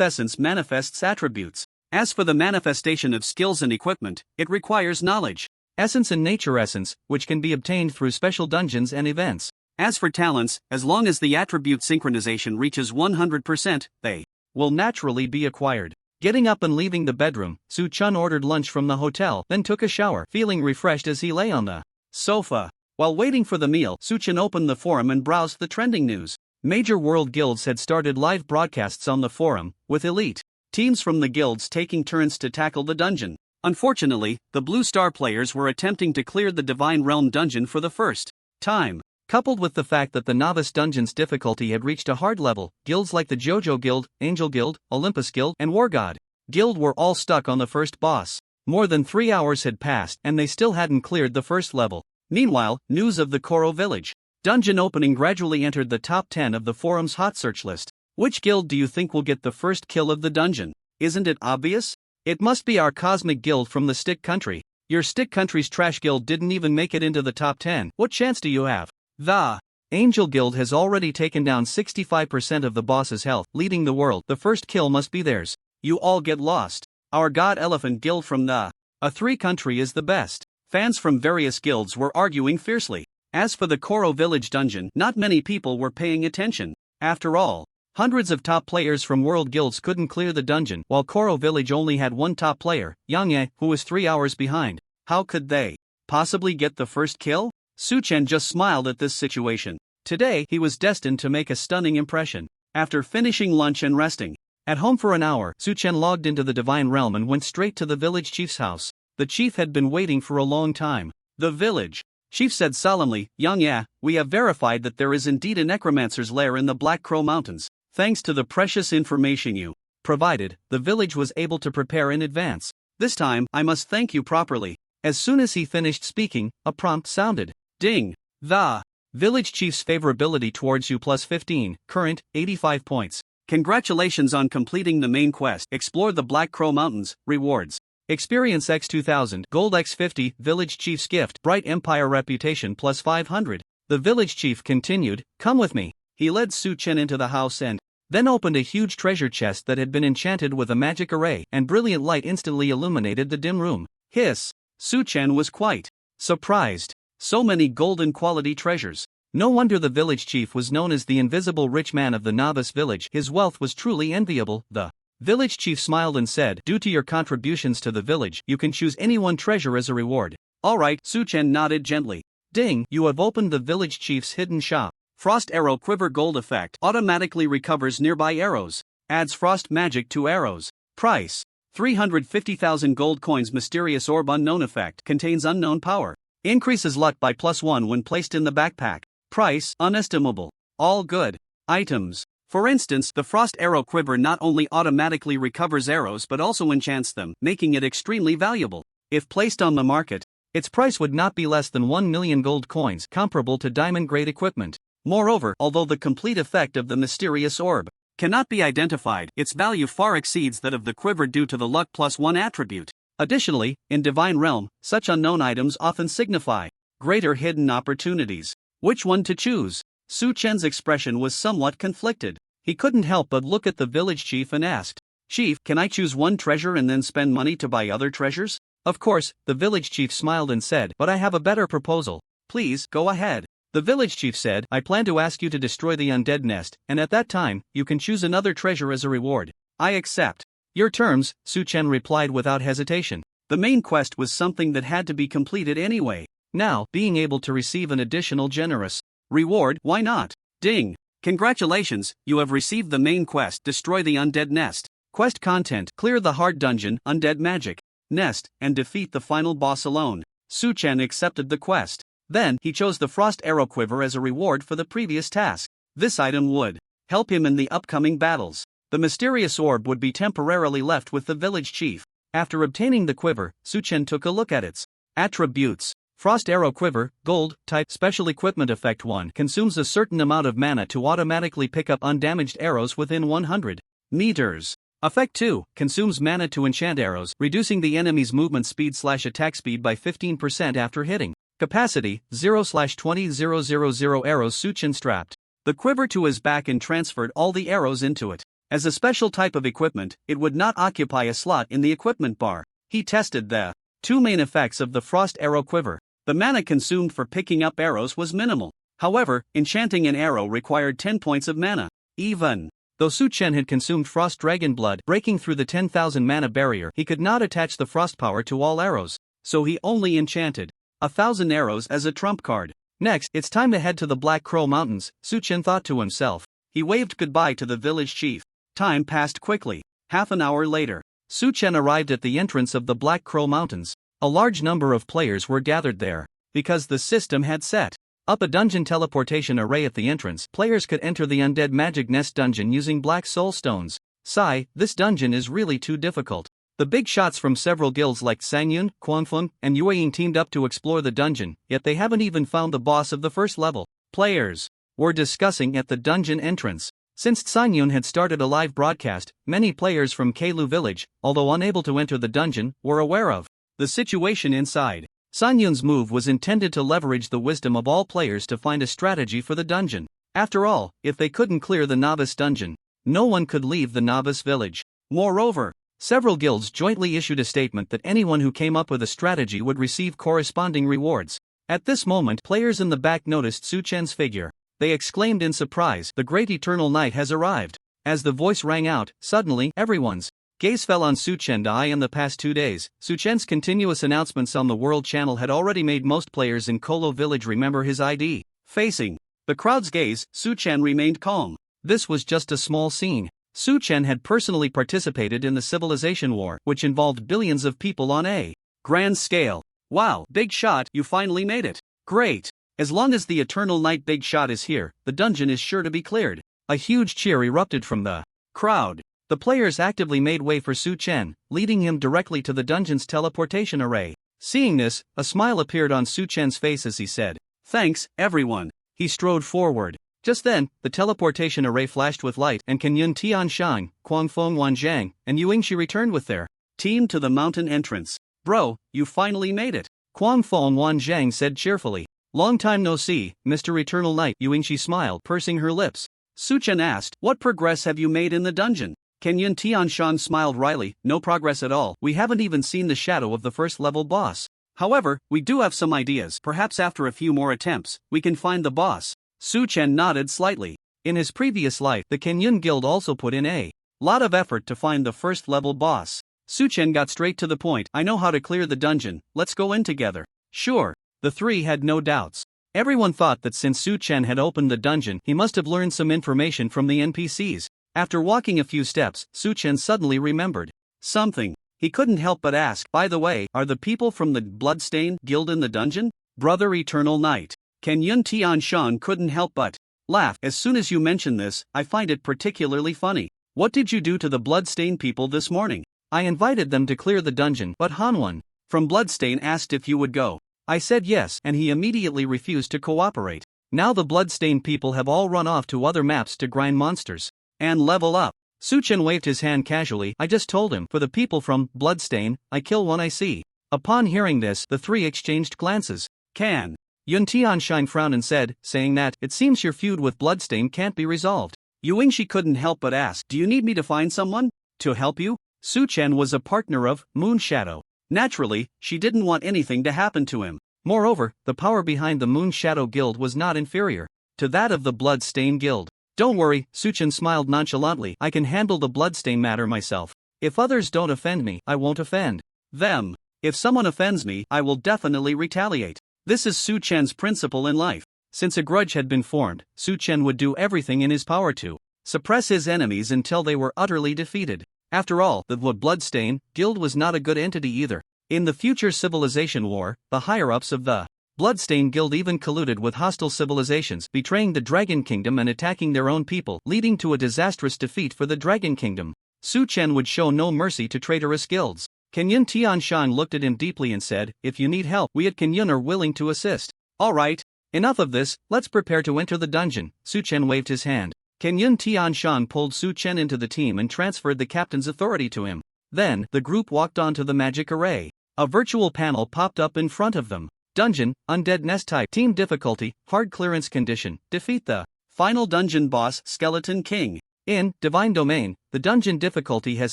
essence manifests attributes. As for the manifestation of skills and equipment, it requires knowledge, essence and nature essence, which can be obtained through special dungeons and events. As for talents, as long as the attribute synchronization reaches 100%, they will naturally be acquired. Getting up and leaving the bedroom, Su Chen ordered lunch from the hotel, then took a shower, feeling refreshed as he lay on the sofa. While waiting for the meal, Su Chen opened the forum and browsed the trending news. Major world guilds had started live broadcasts on the forum, with elite teams from the guilds taking turns to tackle the dungeon. Unfortunately, the Blue Star players were attempting to clear the Divine Realm dungeon for the first time. Coupled with the fact that the novice dungeon's difficulty had reached a hard level, guilds like the JoJo Guild, Angel Guild, Olympus Guild, and War God Guild were all stuck on the first boss. More than 3 hours had passed and they still hadn't cleared the first level. Meanwhile, news of the Koro village dungeon opening gradually entered the top 10 of the forum's hot search list. Which guild do you think will get the first kill of the dungeon? Isn't it obvious? It must be our Cosmic Guild from the Stick Country. Your Stick Country's trash guild didn't even make it into the top 10. What chance do you have? The Angel Guild has already taken down 65% of the boss's health, leading the world. The first kill must be theirs. You all get lost. Our God Elephant Guild from the A3 country is the best. Fans from various guilds were arguing fiercely. As for the Koro village dungeon, not many people were paying attention. After all, hundreds of top players from world guilds couldn't clear the dungeon, while Koro village only had one top player, Yang Ye, who was 3 hours behind. How could they possibly get the first kill? Su Chen just smiled at this situation. Today, he was destined to make a stunning impression. After finishing lunch and resting at home for an hour, Su Chen logged into the Divine Realm and went straight to the village chief's house. The chief had been waiting for a long time. The village chief said solemnly, Yang Ye, we have verified that there is indeed a necromancer's lair in the Black Crow Mountains. Thanks to the precious information you provided, the village was able to prepare in advance. This time, I must thank you properly. As soon as he finished speaking, a prompt sounded. Ding! The village chief's favorability towards you plus 15, current, 85 points. Congratulations on completing the main quest. Explore the Black Crow Mountains. Rewards. Experience X 2000, Gold X 50, Village Chief's Gift, Bright Empire Reputation plus 500. The village chief continued, come with me. He led Su Chen into the house and then opened a huge treasure chest that had been enchanted with a magic array, and brilliant light instantly illuminated the dim room. Hiss! Su Chen was quite surprised. So many golden quality treasures. No wonder the village chief was known as the invisible rich man of the novice village. His wealth was truly enviable. The village chief smiled and said, due to your contributions to the village, you can choose any one treasure as a reward. Alright, Su Chen nodded gently. Ding, you have opened the village chief's hidden shop. Frost Arrow Quiver Gold Effect automatically recovers nearby arrows. Adds frost magic to arrows. Price 350,000 gold coins. Mysterious Orb Unknown Effect contains unknown power. Increases luck by +1 when placed in the backpack. Price unestimable. All good items. For instance, the Frost Arrow Quiver not only automatically recovers arrows but also enchants them, making it extremely valuable. If placed on the market, its price would not be less than 1 million gold coins, comparable to diamond-grade equipment. Moreover, although the complete effect of the mysterious orb cannot be identified, its value far exceeds that of the quiver due to the luck +1 attribute. Additionally, in Divine Realm, such unknown items often signify greater hidden opportunities. Which one to choose? Su Chen's expression was somewhat conflicted. He couldn't help but look at the village chief and asked, Chief, can I choose one treasure and then spend money to buy other treasures? Of course, the village chief smiled and said, but I have a better proposal. Please, go ahead. The village chief said, I plan to ask you to destroy the undead nest, and at that time, you can choose another treasure as a reward. I accept your terms, Su Chen replied without hesitation. The main quest was something that had to be completed anyway. Now, being able to receive an additional generous reward, why not? Ding! Congratulations, you have received the main quest, Destroy the Undead Nest. Quest content, clear the hard dungeon, Undead Magic Nest, and defeat the final boss alone. Su Chen accepted the quest. Then, he chose the Frost Arrow Quiver as a reward for the previous task. This item would help him in the upcoming battles. The mysterious orb would be temporarily left with the village chief. After obtaining the quiver, Su Chen took a look at its attributes. Frost Arrow Quiver, Gold, Type Special Equipment Effect 1 consumes a certain amount of mana to automatically pick up undamaged arrows within 100 meters. Effect 2 consumes mana to enchant arrows, reducing the enemy's movement speed/attack speed by 15% after hitting. Capacity 0/20,000 arrows Suchen strapped the quiver to his back and transferred all the arrows into it. As a special type of equipment, it would not occupy a slot in the equipment bar. He tested the two main effects of the Frost Arrow Quiver. The mana consumed for picking up arrows was minimal. However, enchanting an arrow required 10 points of mana. Even though Suchen had consumed Frost Dragon Blood, breaking through the 10,000 mana barrier, he could not attach the frost power to all arrows, so he only enchanted 1,000 arrows as a trump card. Next, it's time to head to the Black Crow Mountains, Suchen thought to himself. He waved goodbye to the village chief. Time passed quickly. Half an hour later, Suchen arrived at the entrance of the Black Crow Mountains. A large number of players were gathered there. Because the system had set up a dungeon teleportation array at the entrance, players could enter the Undead Magic Nest dungeon using black soul stones. Sigh, this dungeon is really too difficult. The big shots from several guilds like Sangyun, Quanfeng, and Yueying teamed up to explore the dungeon, yet they haven't even found the boss of the first level. Players were discussing at the dungeon entrance. Since Sangyun had started a live broadcast, many players from Keilu village, although unable to enter the dungeon, were aware of the situation inside. Sangyun's move was intended to leverage the wisdom of all players to find a strategy for the dungeon. After all, if they couldn't clear the novice dungeon, no one could leave the novice village. Moreover, several guilds jointly issued a statement that anyone who came up with a strategy would receive corresponding rewards. At this moment, players in the back noticed Suchen's figure. They exclaimed in surprise, "The great eternal night has arrived." As the voice rang out, suddenly, everyone's gaze fell on Suchen. In the past 2 days, Suchen's continuous announcements on the World Channel had already made most players in Kolo Village remember his ID. Facing the crowd's gaze, Suchen remained calm. This was just a small scene. Suchen had personally participated in the Civilization War, which involved billions of people on a grand scale. Wow, big shot, you finally made it. Great. As long as the Eternal Night Big Shot is here, the dungeon is sure to be cleared. A huge cheer erupted from the crowd. The players actively made way for Suchen, leading him directly to the dungeon's teleportation array. Seeing this, a smile appeared on Suchen's face as he said, "Thanks, everyone." He strode forward. Just then, the teleportation array flashed with light and Kenyun Tianshan, Quangfeng Wanzhang, and Yuingshi returned with their team to the mountain entrance. "Bro, you finally made it," Quangfeng Wanzhang said cheerfully. "Long time no see, Mr. Eternal Knight," Yuingshi smiled, pursing her lips. Suchen asked, "What progress have you made in the dungeon?" Kenyun Tianshan smiled wryly, "No progress at all. We haven't even seen the shadow of the first level boss. However, we do have some ideas. Perhaps after a few more attempts, we can find the boss." Suchen nodded slightly. In his previous life, the Kenyun Guild also put in a lot of effort to find the first level boss. Suchen got straight to the point. "I know how to clear the dungeon, let's go in together." Sure. The three had no doubts. Everyone thought that since Suchen had opened the dungeon, he must have learned some information from the NPCs. After walking a few steps, Suchen suddenly remembered something. He couldn't help but ask, "By the way, are the people from the Bloodstain Guild in the dungeon?" "Brother Eternal Knight." Kenyun Tianshan couldn't help but laugh. "As soon as you mention this, I find it particularly funny. What did you do to the Bloodstain people this morning?" "I invited them to clear the dungeon, but Hanwon from Bloodstain asked if you would go. I said yes, and he immediately refused to cooperate. Now the Bloodstain people have all run off to other maps to grind monsters and level up." Suchen waved his hand casually. "I just told him, for the people from Bloodstain, I kill one I see." Upon hearing this, the three exchanged glances. Can Yun Tianshan frowned and said, "Saying that, it seems your feud with Bloodstain can't be resolved." Yuingshi couldn't help but ask, "Do you need me to find someone to help you?" Suchen was a partner of Moonshadow. Naturally, she didn't want anything to happen to him. Moreover, the power behind the Moonshadow Guild was not inferior to that of the Bloodstain Guild. "Don't worry," Suchen smiled nonchalantly, "I can handle the Bloodstain matter myself. If others don't offend me, I won't offend them. If someone offends me, I will definitely retaliate." This is Suchen's principle in life. Since a grudge had been formed, Suchen would do everything in his power to suppress his enemies until they were utterly defeated. After all, the Bloodstain Guild was not a good entity either. In the future Civilization War, the higher-ups of the Bloodstain Guild even colluded with hostile civilizations, betraying the Dragon Kingdom and attacking their own people, leading to a disastrous defeat for the Dragon Kingdom. Suchen would show no mercy to traitorous guilds. Kenyon Tianshan looked at him deeply and said, "If you need help, we at Kenyon are willing to assist." Alright. Enough of this, let's prepare to enter the dungeon. Su Chen waved his hand. Kenyon Tianshan pulled Su Chen into the team and transferred the captain's authority to him. Then, the group walked onto the magic array. A virtual panel popped up in front of them. Dungeon, Undead Nest Type, Team Difficulty, Hard Clearance Condition, defeat the final dungeon boss, Skeleton King. In Divine Domain, the dungeon difficulty has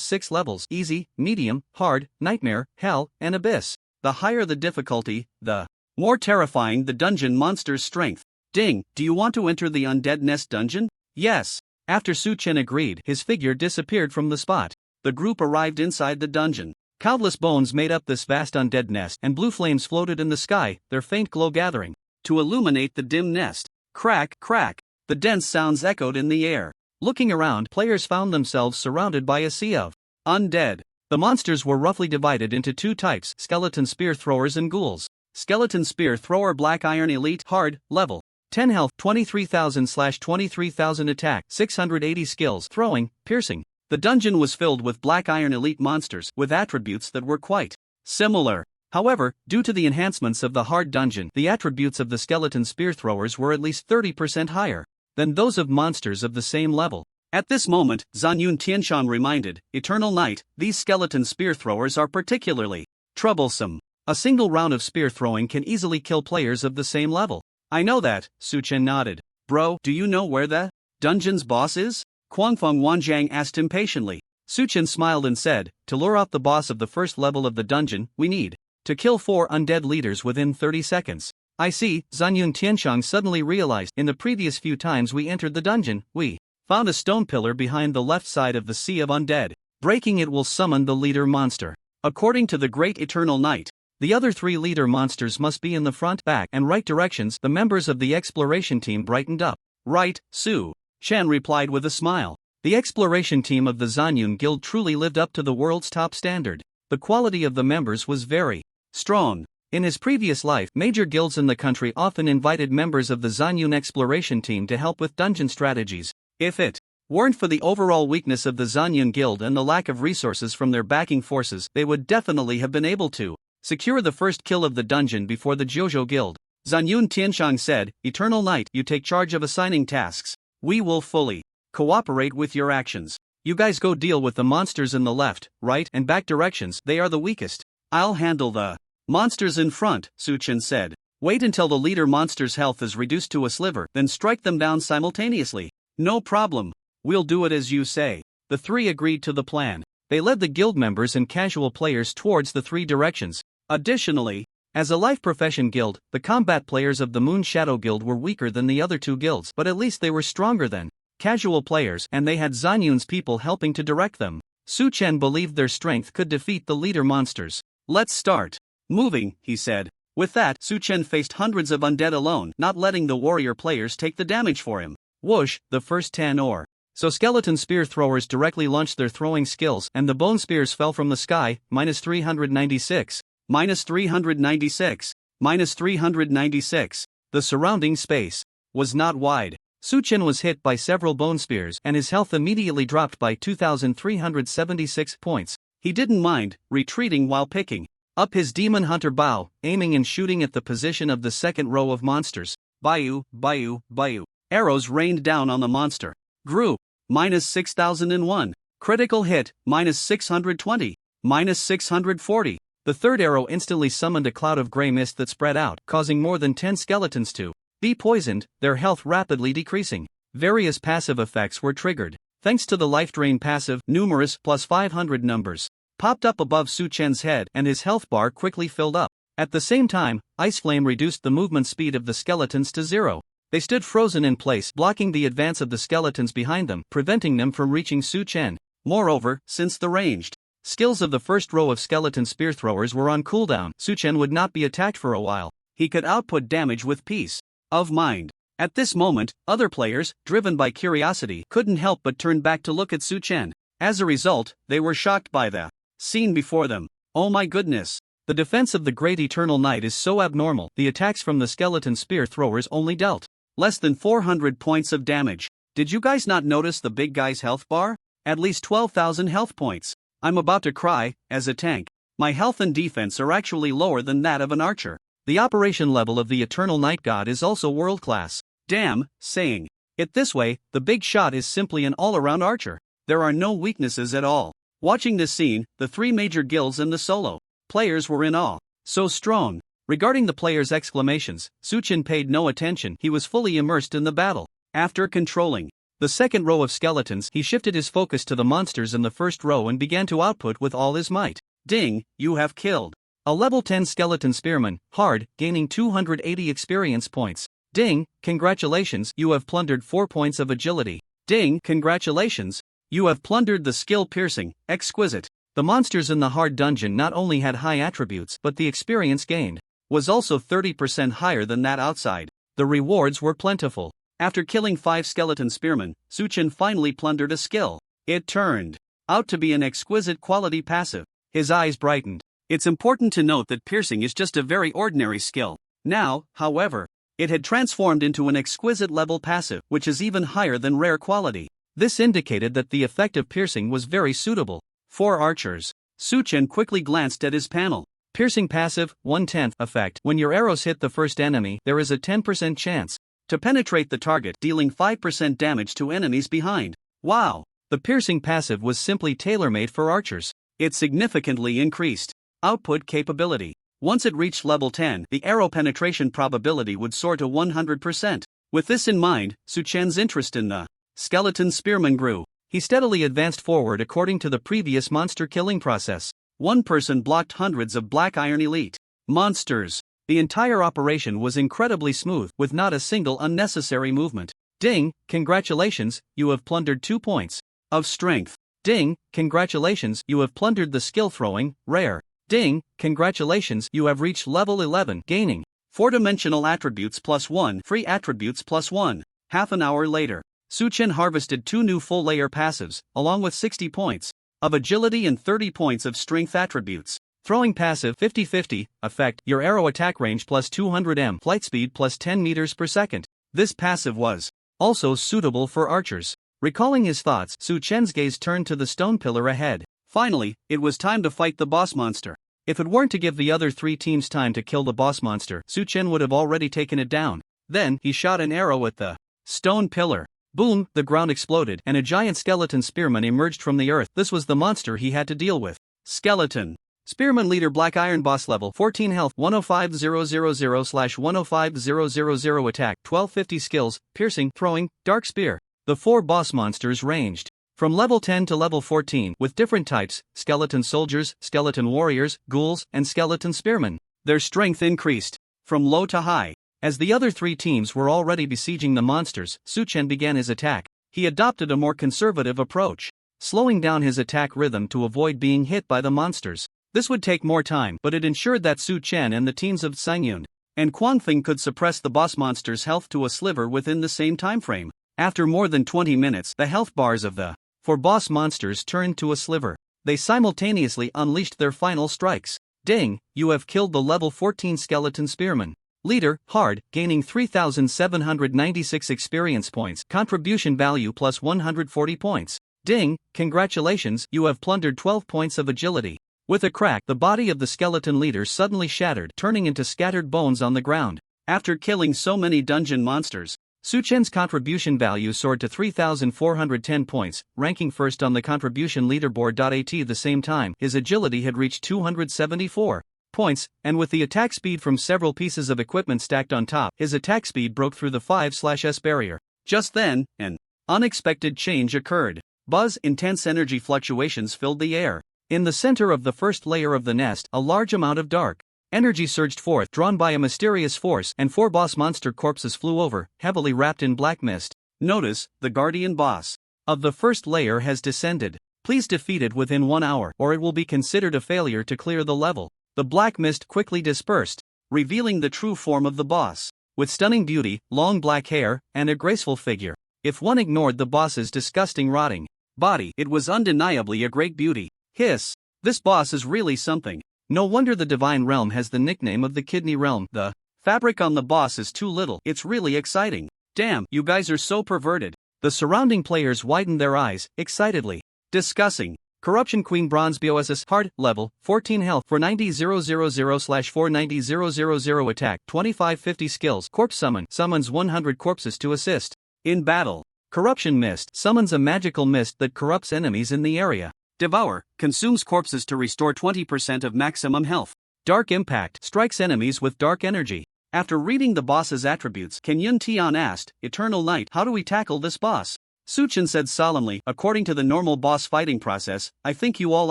6 levels: easy, medium, hard, nightmare, hell, and abyss. The higher the difficulty, the more terrifying the dungeon monster's strength. Ding, do you want to enter the Undead Nest dungeon? Yes. After Su Chen agreed, his figure disappeared from the spot. The group arrived inside the dungeon. Countless bones made up this vast undead nest, and blue flames floated in the sky, their faint glow gathering to illuminate the dim nest. Crack, crack. The dense sounds echoed in the air. Looking around, players found themselves surrounded by a sea of undead. The monsters were roughly divided into 2 types: skeleton spear throwers and ghouls. Skeleton spear thrower, Black Iron Elite, hard, level 10 health, 23,000/23,000 attack, 680 skills, throwing, piercing. The dungeon was filled with Black Iron Elite monsters with attributes that were quite similar. However, due to the enhancements of the hard dungeon, the attributes of the skeleton spear throwers were at least 30% higher than those of monsters of the same level. At this moment, Zanyun Tianshan reminded Eternal Knight, these skeleton spear throwers are particularly troublesome. A single round of spear throwing can easily kill players of the same level. I know that, Su Chen nodded. Bro, do you know where the dungeon's boss is? Guangfeng Wanjiang asked impatiently. Su Chen smiled and said, "To lure out the boss of the first level of the dungeon, we need to kill 4 undead leaders within 30 seconds. I see, Zanyun Tianshang suddenly realized. In the previous few times we entered the dungeon, we found a stone pillar behind the left side of the sea of undead. Breaking it will summon the leader monster. According to the Great Eternal Knight, the other 3 leader monsters must be in the front, back, and right directions." The members of the exploration team brightened up. Right, Su Chen replied with a smile. The exploration team of the Zanyun Guild truly lived up to the world's top standard. The quality of the members was very strong. In his previous life, major guilds in the country often invited members of the Zanyun exploration team to help with dungeon strategies. If it weren't for the overall weakness of the Zanyun Guild and the lack of resources from their backing forces, they would definitely have been able to secure the first kill of the dungeon before the Jojo Guild. Zanyun Tianshang said, Eternal Knight, you take charge of assigning tasks. We will fully cooperate with your actions. You guys go deal with the monsters in the left, right, and back directions. They are the weakest. I'll handle the monsters in front, Su Chen said. Wait until the leader monster's health is reduced to a sliver, then strike them down simultaneously. No problem. We'll do it as you say. The 3 agreed to the plan. They led the guild members and casual players towards the 3 directions. Additionally, as a life profession guild, the combat players of the Moon Shadow Guild were weaker than the other 2 guilds, but at least they were stronger than casual players, and they had Zanyun's people helping to direct them. Su Chen believed their strength could defeat the leader monsters. Let's start moving, he said. With that, Su Chen faced hundreds of undead alone, not letting the warrior players take the damage for him. Whoosh, the first 10 or so skeleton spear throwers directly launched their throwing skills, and the bone spears fell from the sky, -396. -396. -396. The surrounding space was not wide. Su Chen was hit by several bone spears, and his health immediately dropped by 2,376 points. He didn't mind retreating while picking up his demon hunter bow, aiming and shooting at the position of the second row of monsters. Bayou, bayou, bayou. Arrows rained down on the monster. Grew. -6,001. Critical hit. -620. -640. The third arrow instantly summoned a cloud of gray mist that spread out, causing more than 10 skeletons to be poisoned, their health rapidly decreasing. Various passive effects were triggered. Thanks to the life drain passive, numerous +500 numbers popped up above Su Chen's head, and his health bar quickly filled up. At the same time, Ice Flame reduced the movement speed of the skeletons to 0. They stood frozen in place, blocking the advance of the skeletons behind them, preventing them from reaching Su Chen. Moreover, since the ranged skills of the first row of skeleton spear throwers were on cooldown, Su Chen would not be attacked for a while. He could output damage with peace of mind. At this moment, other players, driven by curiosity, couldn't help but turn back to look at Su Chen. As a result, they were shocked by the scene before them. Oh my goodness. The defense of the Great Eternal Knight is so abnormal. The attacks from the skeleton spear throwers only dealt less than 400 points of damage. Did you guys not notice the big guy's health bar? At least 12,000 health points. I'm about to cry. As a tank, My health and defense are actually lower than that of an archer. The operation level of the Eternal Night God is also world-class. Damn, saying it this way, the big shot is simply an all-around archer. There are no weaknesses at all. Watching this scene, the three major guilds and the solo players were in awe. So strong. Regarding the players' exclamations, Suchin paid no attention. He was fully immersed in the battle. After controlling the second row of skeletons, he shifted his focus to the monsters in the first row and began to output with all his might. Ding, you have killed a level 10 skeleton spearman, hard, gaining 280 experience points. Ding, congratulations, you have plundered 4 points of agility. Ding, congratulations, you have plundered the skill piercing, exquisite. The monsters in the hard dungeon not only had high attributes, but the experience gained was also 30% higher than that outside. The rewards were plentiful. After killing 5 skeleton spearmen, Suchin finally plundered a skill. It turned out to be an exquisite quality passive. His eyes brightened. It's important to note that piercing is just a very ordinary skill. Now, however, it had transformed into an exquisite level passive, which is even higher than rare quality. This indicated that the effect of piercing was very suitable for archers. Suchin quickly glanced at his panel. Piercing passive, 1/10 effect. When your arrows hit the first enemy, there is a 10% chance to penetrate the target, dealing 5% damage to enemies behind. Wow! The piercing passive was simply tailor-made for archers. It significantly increased output capability. Once it reached level 10, the arrow penetration probability would soar to 100%. With this in mind, Suchen's interest in the skeleton spearman grew. He steadily advanced forward according to the previous monster killing process. One person blocked hundreds of black iron elite monsters. The entire operation was incredibly smooth, with not a single unnecessary movement. Ding, congratulations, you have plundered 2 points of strength. Ding, congratulations, you have plundered the skill throwing, rare. Ding, congratulations, you have reached level 11, gaining 4-dimensional attributes +1, free attributes +1. Half an hour later, Suchin harvested 2 new full layer passives, along with 60 points of agility and 30 points of strength attributes. Throwing passive 50-50 effect, your arrow attack range +200 m, flight speed +10 meters per second. This passive was also suitable for archers. Recalling his thoughts, Suchen's gaze turned to the stone pillar ahead. Finally, it was time to fight the boss monster. If it weren't to give the other 3 teams time to kill the boss monster, Suchen would have already taken it down. Then, he shot an arrow at the stone pillar. Boom, the ground exploded, and a giant skeleton spearman emerged from the earth. This was the monster he had to deal with. Skeleton Spearman Leader Black Iron Boss Level 14 Health 105000/105000 Attack 1250 Skills, Piercing, Throwing, Dark Spear. The 4 boss monsters ranged from level 10 to level 14, with different types: skeleton soldiers, skeleton warriors, ghouls, and skeleton spearmen. Their strength increased from low to high. As the other 3 teams were already besieging the monsters, Suchen began his attack. He adopted a more conservative approach, slowing down his attack rhythm to avoid being hit by the monsters. This would take more time, but it ensured that Su Chen and the teams of Sangyun and Quanfeng could suppress the boss monster's health to a sliver within the same time frame. After more than 20 minutes, the health bars of the 4 boss monsters turned to a sliver. They simultaneously unleashed their final strikes. Ding, you have killed the level 14 skeleton spearman. Leader, hard, gaining 3,796 experience points, contribution value plus 140 points. Ding, congratulations, you have plundered 12 points of agility. With a crack, the body of the skeleton leader suddenly shattered, turning into scattered bones on the ground. After killing so many dungeon monsters, Su Chen's contribution value soared to 3,410 points, ranking first on the contribution leaderboard. At the same time, his agility had reached 274 points, and with the attack speed from several pieces of equipment stacked on top, his attack speed broke through the 5/S barrier. Just then, an unexpected change occurred. Buzz, intense energy fluctuations filled the air. In the center of the first layer of the nest, a large amount of dark energy surged forth, drawn by a mysterious force, and 4 boss monster corpses flew over, heavily wrapped in black mist. Notice, the guardian boss of the first layer has descended. Please defeat it within 1 hour, or it will be considered a failure to clear the level. The black mist quickly dispersed, revealing the true form of the boss. With stunning beauty, long black hair, and a graceful figure. If one ignored the boss's disgusting rotting body, it was undeniably a great beauty. Hiss! This boss is really something. No wonder the Divine Realm has the nickname of the Kidney Realm. The fabric on the boss is too little. It's really exciting. Damn, you guys are so perverted. The surrounding players widened their eyes, excitedly discussing Corruption Queen Bronze BOSS Hard Level 14 Health 490000/490000 Attack 2550 Skills Corpse Summon summons 100 corpses to assist in battle. Corruption Mist summons a magical mist that corrupts enemies in the area. Devour consumes corpses to restore 20% of maximum health. Dark Impact strikes enemies with dark energy. After reading the boss's attributes, Kenyon Tian asked, Eternal Night, how do we tackle this boss? Suchen said solemnly, according to the normal boss fighting process, I think you all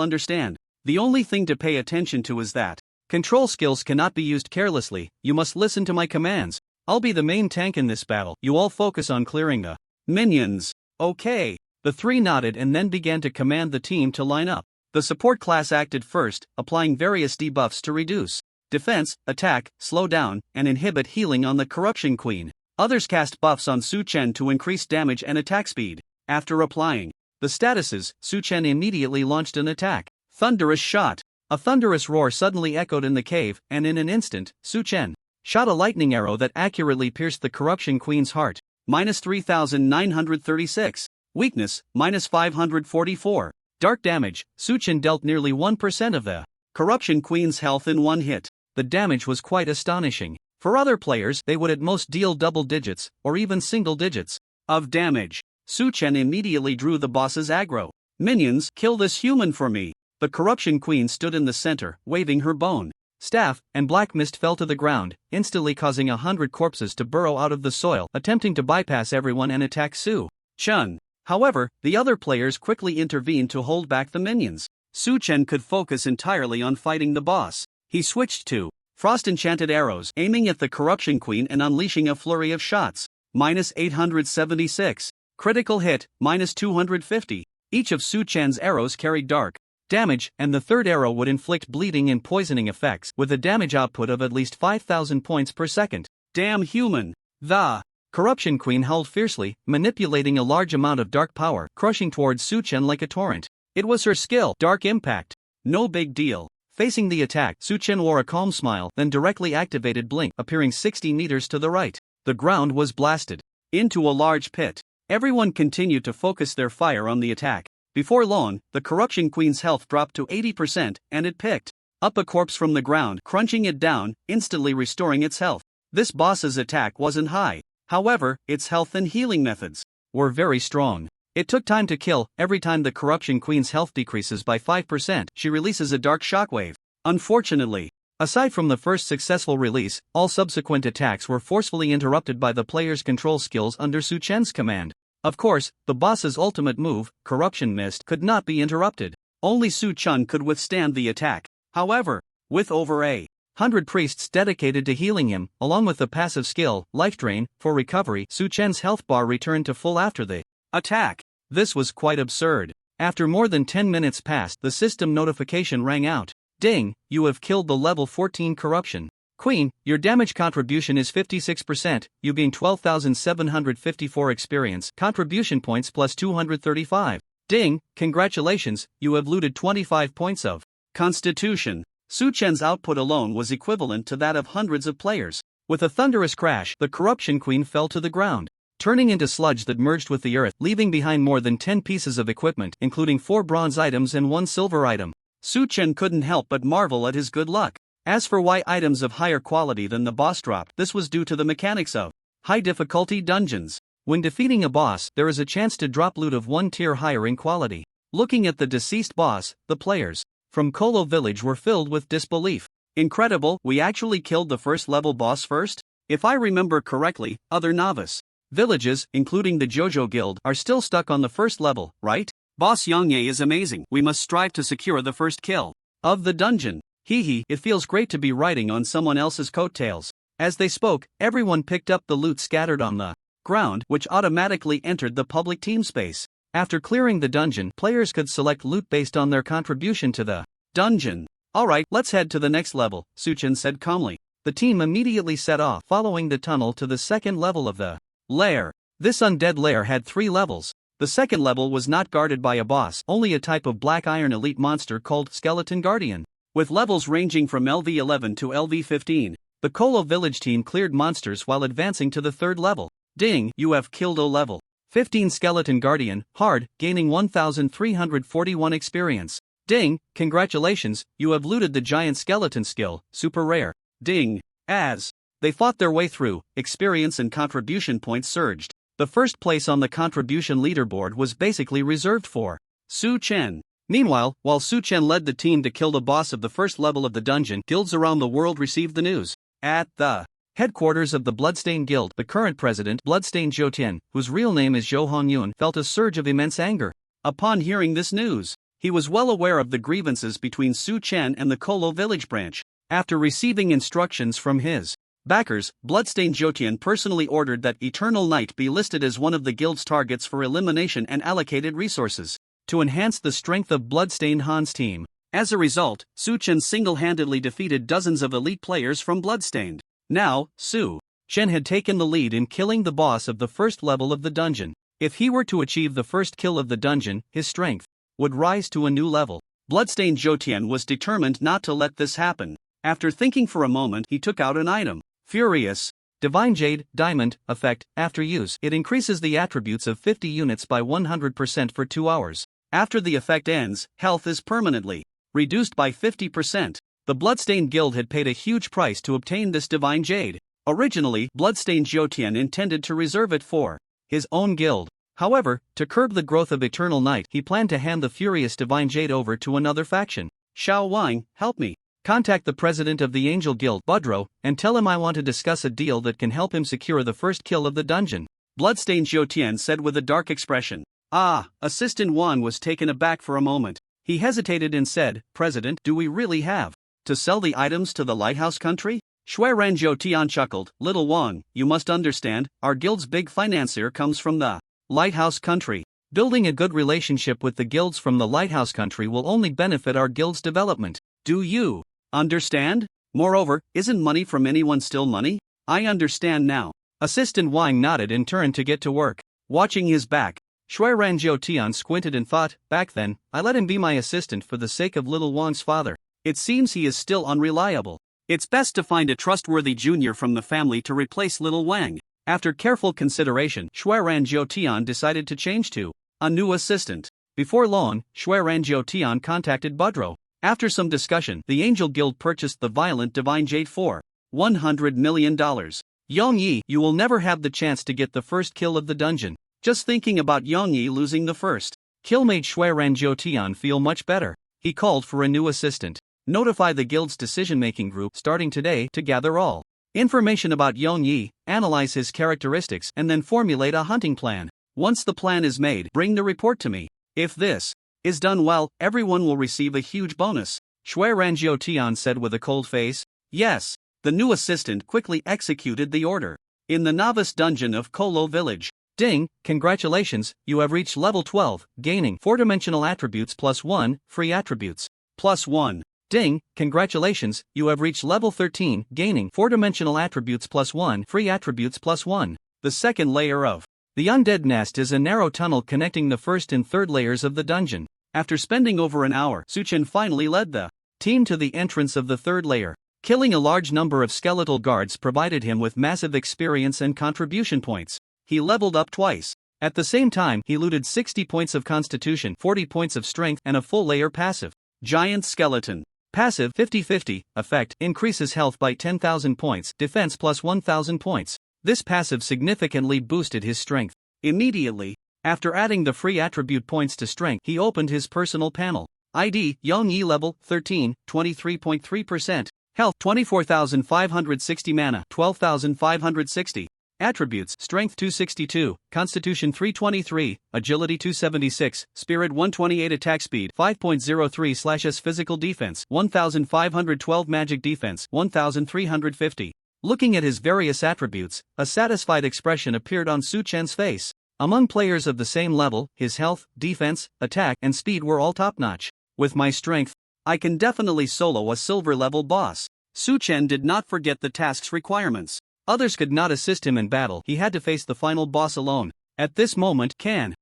understand. The only thing to pay attention to is that control skills cannot be used carelessly, you must listen to my commands. I'll be the main tank in this battle, you all focus on clearing the minions. Okay. The three nodded and then began to command the team to line up. The support class acted first, applying various debuffs to reduce defense, attack, slow down, and inhibit healing on the Corruption Queen. Others cast buffs on Su Chen to increase damage and attack speed. After applying the statuses, Su Chen immediately launched an attack. Thunderous Shot. A thunderous roar suddenly echoed in the cave, and in an instant, Su Chen shot a lightning arrow that accurately pierced the Corruption Queen's heart. -3936. Weakness, -544. Dark damage. Su Chen dealt nearly 1% of the Corruption Queen's health in one hit. The damage was quite astonishing. For other players, they would at most deal double digits, or even single digits, of damage. Su Chen immediately drew the boss's aggro. Minions, kill this human for me. The Corruption Queen stood in the center, waving her bone staff, and black mist fell to the ground, instantly causing 100 corpses to burrow out of the soil, attempting to bypass everyone and attack Su Chen. However, the other players quickly intervened to hold back the minions. Su Chen could focus entirely on fighting the boss. He switched to Frost-enchanted arrows, aiming at the Corruption Queen and unleashing a flurry of shots. -876. Critical hit, -250. Each of Su Chen's arrows carried dark damage, and the third arrow would inflict bleeding and poisoning effects, with a damage output of at least 5,000 points per second. Damn human! The Corruption Queen howled fiercely, manipulating a large amount of dark power, crushing towards Su Chen like a torrent. It was her skill, Dark Impact. No big deal. Facing the attack, Su Chen wore a calm smile, then directly activated Blink, appearing 60 meters to the right. The ground was blasted into a large pit. Everyone continued to focus their fire on the attack. Before long, the Corruption Queen's health dropped to 80%, and it picked up a corpse from the ground, crunching it down, instantly restoring its health. This boss's attack wasn't high. However, its health and healing methods were very strong. It took time to kill. Every time the Corruption Queen's health decreases by 5%, she releases a dark shockwave. Unfortunately, aside from the first successful release, all subsequent attacks were forcefully interrupted by the player's control skills under Su Chen's command. Of course, the boss's ultimate move, Corruption Mist, could not be interrupted. Only Su Chen could withstand the attack. However, with over 100 priests dedicated to healing him, along with the passive skill, Life Drain, for recovery, Su Chen's health bar returned to full after the attack. This was quite absurd. After more than 10 minutes passed, the system notification rang out. Ding, you have killed the level 14 Corruption Queen, your damage contribution is 56%, you gain 12,754 experience, contribution points plus 235. Ding, congratulations, you have looted 25 points of Constitution. Su Chen's output alone was equivalent to that of hundreds of players. With a thunderous crash, the Corruption Queen fell to the ground, turning into sludge that merged with the earth, leaving behind more than 10 pieces of equipment, including 4 bronze items and 1 silver item. Su Chen couldn't help but marvel at his good luck. As for why items of higher quality than the boss dropped, this was due to the mechanics of high-difficulty dungeons. When defeating a boss, there is a chance to drop loot of 1 tier higher in quality. Looking at the deceased boss, the players from Kolo Village were filled with disbelief. Incredible, we actually killed the first-level boss first? If I remember correctly, other novice villages, including the Jojo Guild, are still stuck on the first level, right? Boss Yongye is amazing, we must strive to secure the first kill of the dungeon. Hee, it feels great to be riding on someone else's coattails. As they spoke, everyone picked up the loot scattered on the ground, which automatically entered the public team space. After clearing the dungeon, players could select loot based on their contribution to the dungeon. Alright, let's head to the next level, Su Chen said calmly. The team immediately set off, following the tunnel to the second level of the lair. This undead lair had 3 levels. The second level was not guarded by a boss, only a type of black iron elite monster called Skeleton Guardian. With levels ranging from LV11 to LV15, the Kolo Village team cleared monsters while advancing to the third level. Ding, you have killed a level 15 Skeleton Guardian, hard, gaining 1341 experience. Ding, congratulations, you have looted the giant skeleton skill, super rare. Ding. As they fought their way through, experience and contribution points surged. The first place on the contribution leaderboard was basically reserved for Su Chen. Meanwhile, while Su Chen led the team to kill the boss of the first level of the dungeon, guilds around the world received the news. At the headquarters of the Bloodstained Guild, the current president, Bloodstained Zhou, whose real name is Zhou Hongyun, felt a surge of immense anger. Upon hearing this news, he was well aware of the grievances between Su Chen and the Kolo village branch. After receiving instructions from his backers, Bloodstained Zhou personally ordered that Eternal Night be listed as one of the guild's targets for elimination and allocated resources to enhance the strength of Bloodstained Han's team. As a result, Su Chen single-handedly defeated dozens of elite players from Bloodstained. Now, Su Chen had taken the lead in killing the boss of the first level of the dungeon. If he were to achieve the first kill of the dungeon, his strength would rise to a new level. Bloodstained Zhou was determined not to let this happen. After thinking for a moment, he took out an item. Furious Divine Jade, Diamond, effect, after use, it increases the attributes of 50 units by 100% for 2 hours. After the effect ends, health is permanently reduced by 50%. The Bloodstained Guild had paid a huge price to obtain this Divine Jade. Originally, Bloodstained Zhou intended to reserve it for his own guild. However, to curb the growth of Eternal Night, he planned to hand the Furious Divine Jade over to another faction. Xiao Wang, help me. Contact the president of the Angel Guild, Budro, and tell him I want to discuss a deal that can help him secure the first kill of the dungeon. Bloodstained Zhou said with a dark expression. Assistant Wan was taken aback for a moment. He hesitated and said, President, do we really have to sell the items to the Lighthouse Country? Shuiran Zhou chuckled, Little Wang, you must understand, our guild's big financier comes from the Lighthouse Country. Building a good relationship with the guilds from the Lighthouse Country will only benefit our guild's development. Do you understand? Moreover, isn't money from anyone still money? I understand now. Assistant Wang nodded and turned to get to work. Watching his back, Shuiran Zhou squinted and thought, back then, I let him be my assistant for the sake of little Wang's father. It seems he is still unreliable. It's best to find a trustworthy junior from the family to replace little Wang. After careful consideration, Shuiran Zhou decided to change to a new assistant. Before long, Shuiran Zhou contacted Budro. After some discussion, the Angel Guild purchased the Violent Divine Jade for $100 million. Yongyi, you will never have the chance to get the first kill of the dungeon. Just thinking about Yongyi losing the first kill made Shuiran Zhou feel much better. He called for a new assistant. Notify the guild's decision-making group starting today to gather all information about Yongyi, analyze his characteristics, and then formulate a hunting plan. Once the plan is made, bring the report to me. If this is done well, everyone will receive a huge bonus. Shuiran Zhou said with a cold face. Yes. The new assistant quickly executed the order. In the novice dungeon of Kolo village. Ding, congratulations, you have reached level 12, gaining 4-dimensional attributes plus 1, free attributes. Plus 1. Ding, congratulations, you have reached level 13, gaining 4-dimensional attributes plus 1, free attributes plus 1. The second layer of the Undead Nest is a narrow tunnel connecting the first and third layers of the dungeon. After spending over an hour, Su Chen finally led the team to the entrance of the third layer. Killing a large number of skeletal guards provided him with massive experience and contribution points. He leveled up twice. At the same time, he looted 60 points of constitution, 40 points of strength, and a full layer passive. Giant Skeleton. Passive 50-50, effect, increases health by 10,000 points, defense plus 1,000 points. This passive significantly boosted his strength. Immediately, after adding the free attribute points to strength, he opened his personal panel. ID, Yongyi level, 13, 23.3%. Health, 24,560 mana, 12,560. Attributes, Strength 262, Constitution 323, Agility 276, Spirit 128 Attack Speed 5.03/S Physical Defense 1512 Magic Defense 1350. Looking at his various attributes, a satisfied expression appeared on Su Chen's face. Among players of the same level, his health, defense, attack, and speed were all top-notch. With my strength, I can definitely solo a silver-level boss. Su Chen did not forget the task's requirements. Others could not assist him in battle, he had to face the final boss alone. At this moment, Yun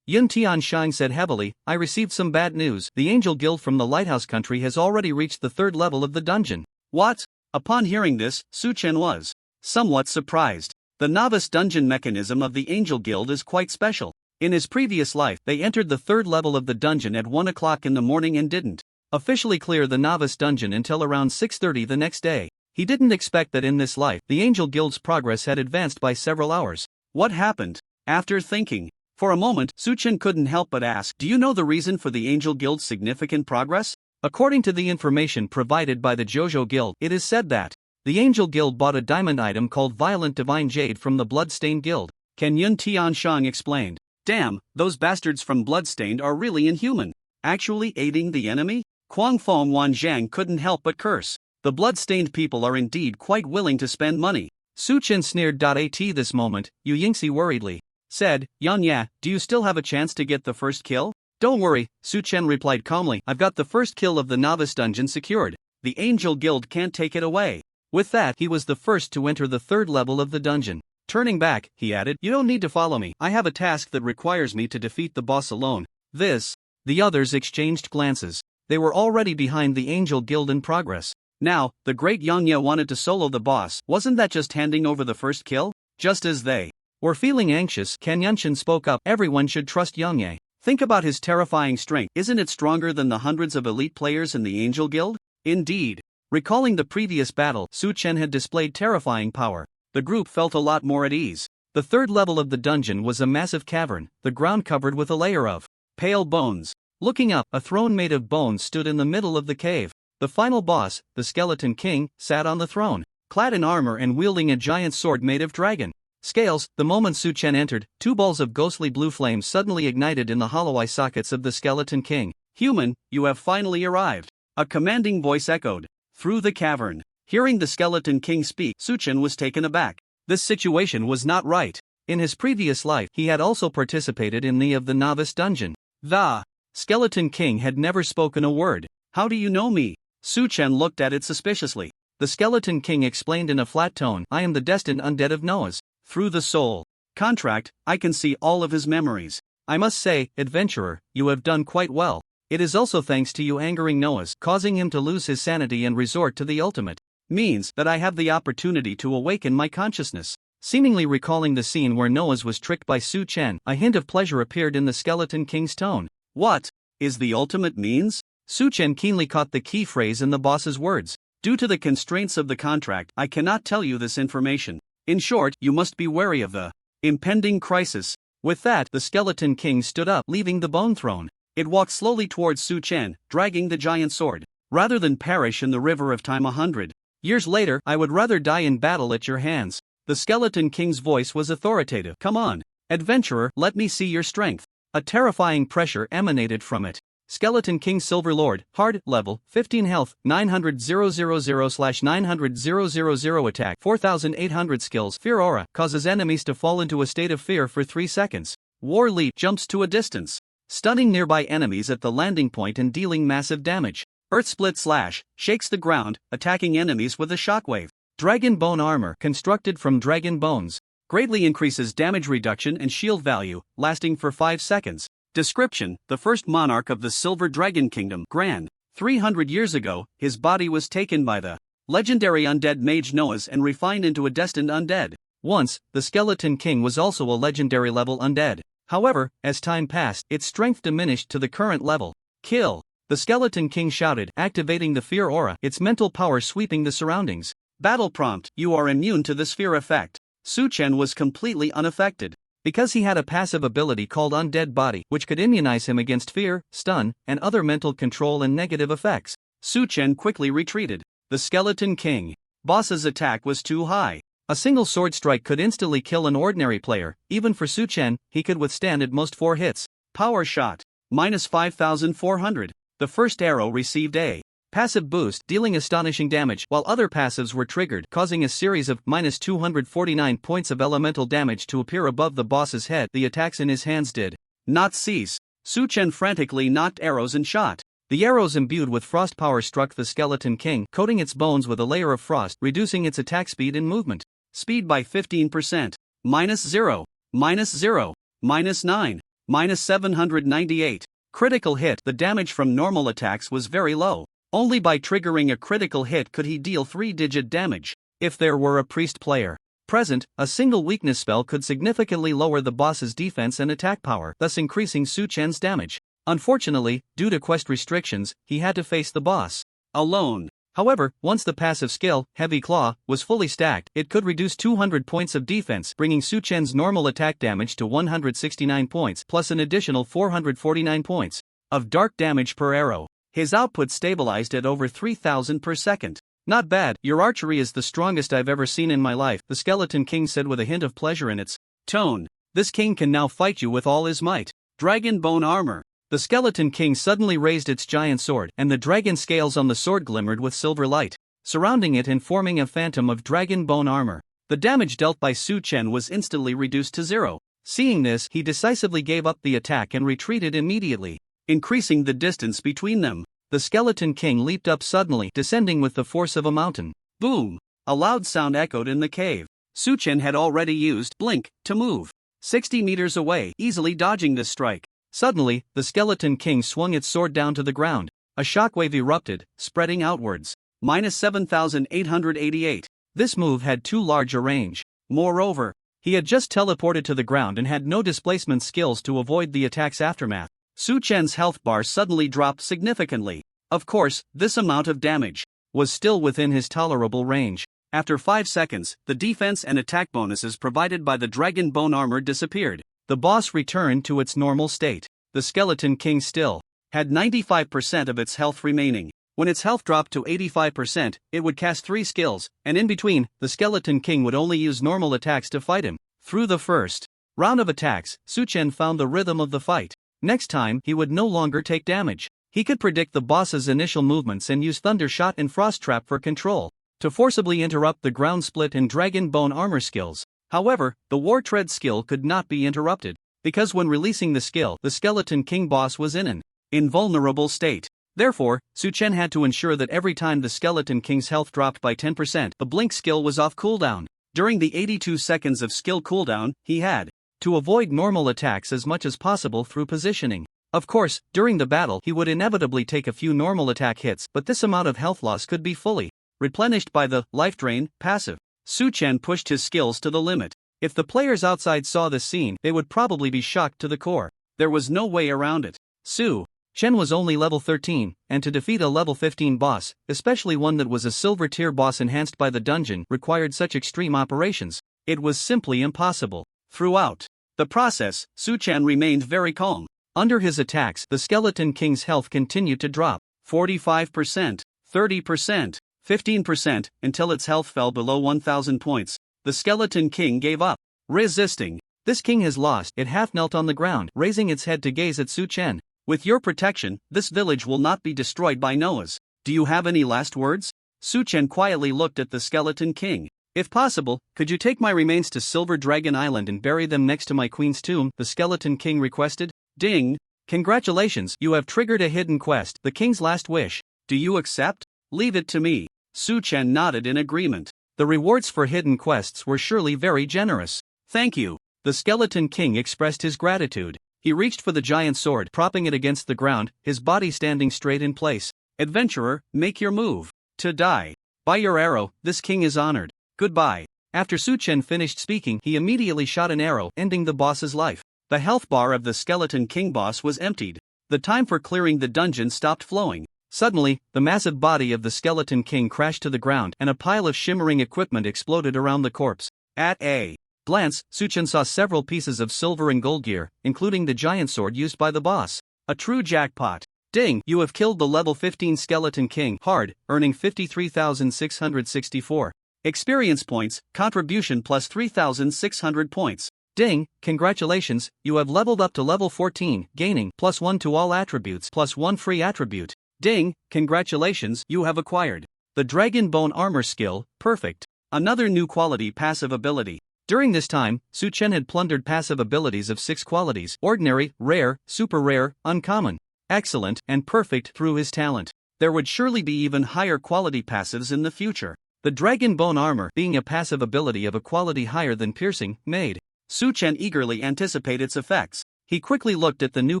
Tianshang said heavily, I received some bad news. The Angel Guild from the Lighthouse Country has already reached the third level of the dungeon. What? Upon hearing this, Su Chen was somewhat surprised. The novice dungeon mechanism of the Angel Guild is quite special. In his previous life, they entered the third level of the dungeon at 1 o'clock in the morning and didn't officially clear the novice dungeon until around 6:30 the next day. He didn't expect that in this life, the Angel Guild's progress had advanced by several hours. What happened? After thinking for a moment, Suchen couldn't help but ask, do you know the reason for the Angel Guild's significant progress? According to the information provided by the Jojo Guild, it is said that the Angel Guild bought a diamond item called Violent Divine Jade from the Bloodstained Guild. Ken Yun Tianshang explained. Damn, those bastards from Bloodstained are really inhuman. Actually aiding the enemy? Kwang Fong Wanjiang couldn't help but curse. The Bloodstained people are indeed quite willing to spend money. Su Chen sneered. At this moment, Yu Yingxi worriedly said, Yan Ya, do you still have a chance to get the first kill? Don't worry, Su Chen replied calmly, I've got the first kill of the novice dungeon secured. The Angel Guild can't take it away. With that, he was the first to enter the third level of the dungeon. Turning back, he added, you don't need to follow me. I have a task that requires me to defeat the boss alone. The others exchanged glances. They were already behind the Angel Guild in progress. Now, the great Yang Ye wanted to solo the boss. Wasn't that just handing over the first kill? Just as they were feeling anxious, Kan Yunshin spoke up, everyone should trust Yang Ye. Think about his terrifying strength. Isn't it stronger than the hundreds of elite players in the Angel Guild? Indeed. Recalling the previous battle, Su Chen had displayed terrifying power. The group felt a lot more at ease. The third level of the dungeon was a massive cavern, the ground covered with a layer of pale bones. Looking up, a throne made of bones stood in the middle of the cave. The final boss, the Skeleton King, sat on the throne, clad in armor and wielding a giant sword made of dragon scales. The moment Su Chen entered, two balls of ghostly blue flames suddenly ignited in the hollow eye sockets of the Skeleton King. Human, you have finally arrived. A commanding voice echoed through the cavern. Hearing the Skeleton King speak, Su Chen was taken aback. This situation was not right. In his previous life, he had also participated in the novice dungeon. The Skeleton King had never spoken a word. How do you know me? Su Chen looked at it suspiciously. The Skeleton King explained in a flat tone, I am the destined undead of Noah's. Through the soul contract, I can see all of his memories. I must say, adventurer, you have done quite well. It is also thanks to you angering Noah's, causing him to lose his sanity and resort to the ultimate means that I have the opportunity to awaken my consciousness. Seemingly recalling the scene where Noah's was tricked by Su Chen, a hint of pleasure appeared in the Skeleton King's tone. What is the ultimate means? Su Chen keenly caught the key phrase in the boss's words. Due to the constraints of the contract, I cannot tell you this information. In short, you must be wary of the impending crisis. With that, the Skeleton King stood up, leaving the bone throne. It walked slowly towards Su Chen, dragging the giant sword. Rather than perish in the river of time 100 years later, I would rather die in battle at your hands. The Skeleton King's voice was authoritative. Come on, adventurer, let me see your strength. A terrifying pressure emanated from it. Skeleton King Silver Lord, hard, level, 15 health, 900,000/900,000 attack, 4,800 skills, fear aura, causes enemies to fall into a state of fear for 3 seconds. War leap, jumps to a distance, stunning nearby enemies at the landing point and dealing massive damage. Earth split slash, shakes the ground, attacking enemies with a shockwave. Dragon bone armor, constructed from dragon bones, greatly increases damage reduction and shield value, lasting for 5 seconds. Description: the first monarch of the Silver Dragon Kingdom, Gran. 300 years ago, his body was taken by the legendary undead mage Noah's and refined into a destined undead. Once, the Skeleton King was also a legendary level undead. However, as time passed, its strength diminished to the current level. Kill! The Skeleton King shouted, activating the fear aura, its mental power sweeping the surroundings. Battle prompt: you are immune to this fear effect. Su Chen was completely unaffected. Because he had a passive ability called Undead Body, which could immunize him against fear, stun, and other mental control and negative effects, Su Chen quickly retreated. The Skeleton King boss's attack was too high. A single sword strike could instantly kill an ordinary player. Even for Su Chen, he could withstand at most 4 hits. Power shot, minus 5,400. The first arrow received a passive boost, dealing astonishing damage, while other passives were triggered, causing a series of minus 249 points of elemental damage to appear above the boss's head. The attacks in his hands did not cease. Su Chen frantically knocked arrows and shot. The arrows imbued with frost power struck the Skeleton King, coating its bones with a layer of frost, reducing its attack speed and movement speed by 15%. Minus 0, minus 0, minus 9, minus 798. Critical hit. The damage from normal attacks was very low. Only by triggering a critical hit could he deal 3-digit damage. If there were a priest player present, a single weakness spell could significantly lower the boss's defense and attack power, thus increasing Su Chen's damage. Unfortunately, due to quest restrictions, he had to face the boss alone. However, once the passive skill, Heavy Claw, was fully stacked, it could reduce 200 points of defense, bringing Su Chen's normal attack damage to 169 points, plus an additional 449 points of dark damage per arrow. His output stabilized at over 3,000 per second. Not bad, your archery is the strongest I've ever seen in my life, the Skeleton King said with a hint of pleasure in its tone. This king can now fight you with all his might. Dragon Bone Armor. The Skeleton King suddenly raised its giant sword, and the dragon scales on the sword glimmered with silver light, surrounding it and forming a phantom of dragon bone armor. The damage dealt by Su Chen was instantly reduced to 0. Seeing this, he decisively gave up the attack and retreated immediately, increasing the distance between them. The Skeleton King leaped up suddenly, descending with the force of a mountain. Boom! A loud sound echoed in the cave. Su Chen had already used Blink to move 60 meters away, easily dodging this strike. Suddenly, the Skeleton King swung its sword down to the ground. A shockwave erupted, spreading outwards. Minus 7,888. This move had too large a range. Moreover, he had just teleported to the ground and had no displacement skills to avoid the attack's aftermath. Su Chen's health bar suddenly dropped significantly. Of course, this amount of damage was still within his tolerable range. After 5 seconds, the defense and attack bonuses provided by the Dragon Bone Armor disappeared. The boss returned to its normal state. The Skeleton King still had 95% of its health remaining. When its health dropped to 85%, it would cast 3 skills, and in between, the Skeleton King would only use normal attacks to fight him. Through the first round of attacks, Su Chen found the rhythm of the fight. Next time, he would no longer take damage. He could predict the boss's initial movements and use Thunder Shot and Frost Trap for control, to forcibly interrupt the Ground Split and Dragon Bone Armor skills. However, the War Tread skill could not be interrupted, because when releasing the skill, the Skeleton King boss was in an invulnerable state. Therefore, Su Chen had to ensure that every time the Skeleton King's health dropped by 10%, the Blink skill was off cooldown. During the 82 seconds of skill cooldown, he had to avoid normal attacks as much as possible through positioning. Of course, during the battle, he would inevitably take a few normal attack hits, but this amount of health loss could be fully replenished by the Life Drain passive. Su Chen pushed his skills to the limit. If the players outside saw this scene, they would probably be shocked to the core. There was no way around it. Su Chen was only level 13, and to defeat a level 15 boss, especially one that was a silver tier boss enhanced by the dungeon, required such extreme operations. It was simply impossible. Throughout the process, Su Chen remained very calm. Under his attacks, the Skeleton King's health continued to drop. 45%, 30%, 15%, until its health fell below 1,000 points. The Skeleton King gave up, resisting. This king has lost. It half knelt on the ground, raising its head to gaze at Su Chen. With your protection, this village will not be destroyed by Noahs. Do you have any last words? Su Chen quietly looked at the Skeleton King. If possible, could you take my remains to Silver Dragon Island and bury them next to my queen's tomb? The Skeleton King requested. Ding! Congratulations, you have triggered a hidden quest, the king's last wish. Do you accept? Leave it to me. Su Chen nodded in agreement. The rewards for hidden quests were surely very generous. Thank you. The Skeleton King expressed his gratitude. He reached for the giant sword, propping it against the ground, his body standing straight in place. Adventurer, make your move. To die. By your arrow, this king is honored. Goodbye. After Su Chen finished speaking, he immediately shot an arrow, ending the boss's life. The health bar of the Skeleton King boss was emptied. The time for clearing the dungeon stopped flowing. Suddenly, the massive body of the Skeleton King crashed to the ground, and a pile of shimmering equipment exploded around the corpse. At a glance, Su Chen saw several pieces of silver and gold gear, including the giant sword used by the boss. A true jackpot. Ding! You have killed the level 15 Skeleton King hard, earning 53,664 experience points, contribution plus 3,600 points. Ding! Congratulations, you have leveled up to level 14, gaining +1 to all attributes plus 1 free attribute. Ding! Congratulations, you have acquired the Dragon Bone Armor skill, perfect. Another new quality passive ability. During this time, Su Chen had plundered passive abilities of 6 qualities: ordinary, rare, super rare, uncommon, excellent, and perfect through his talent. There would surely be even higher quality passives in the future. The Dragon Bone Armor, being a passive ability of a quality higher than piercing, made Su Chen eagerly anticipate its effects. He quickly looked at the new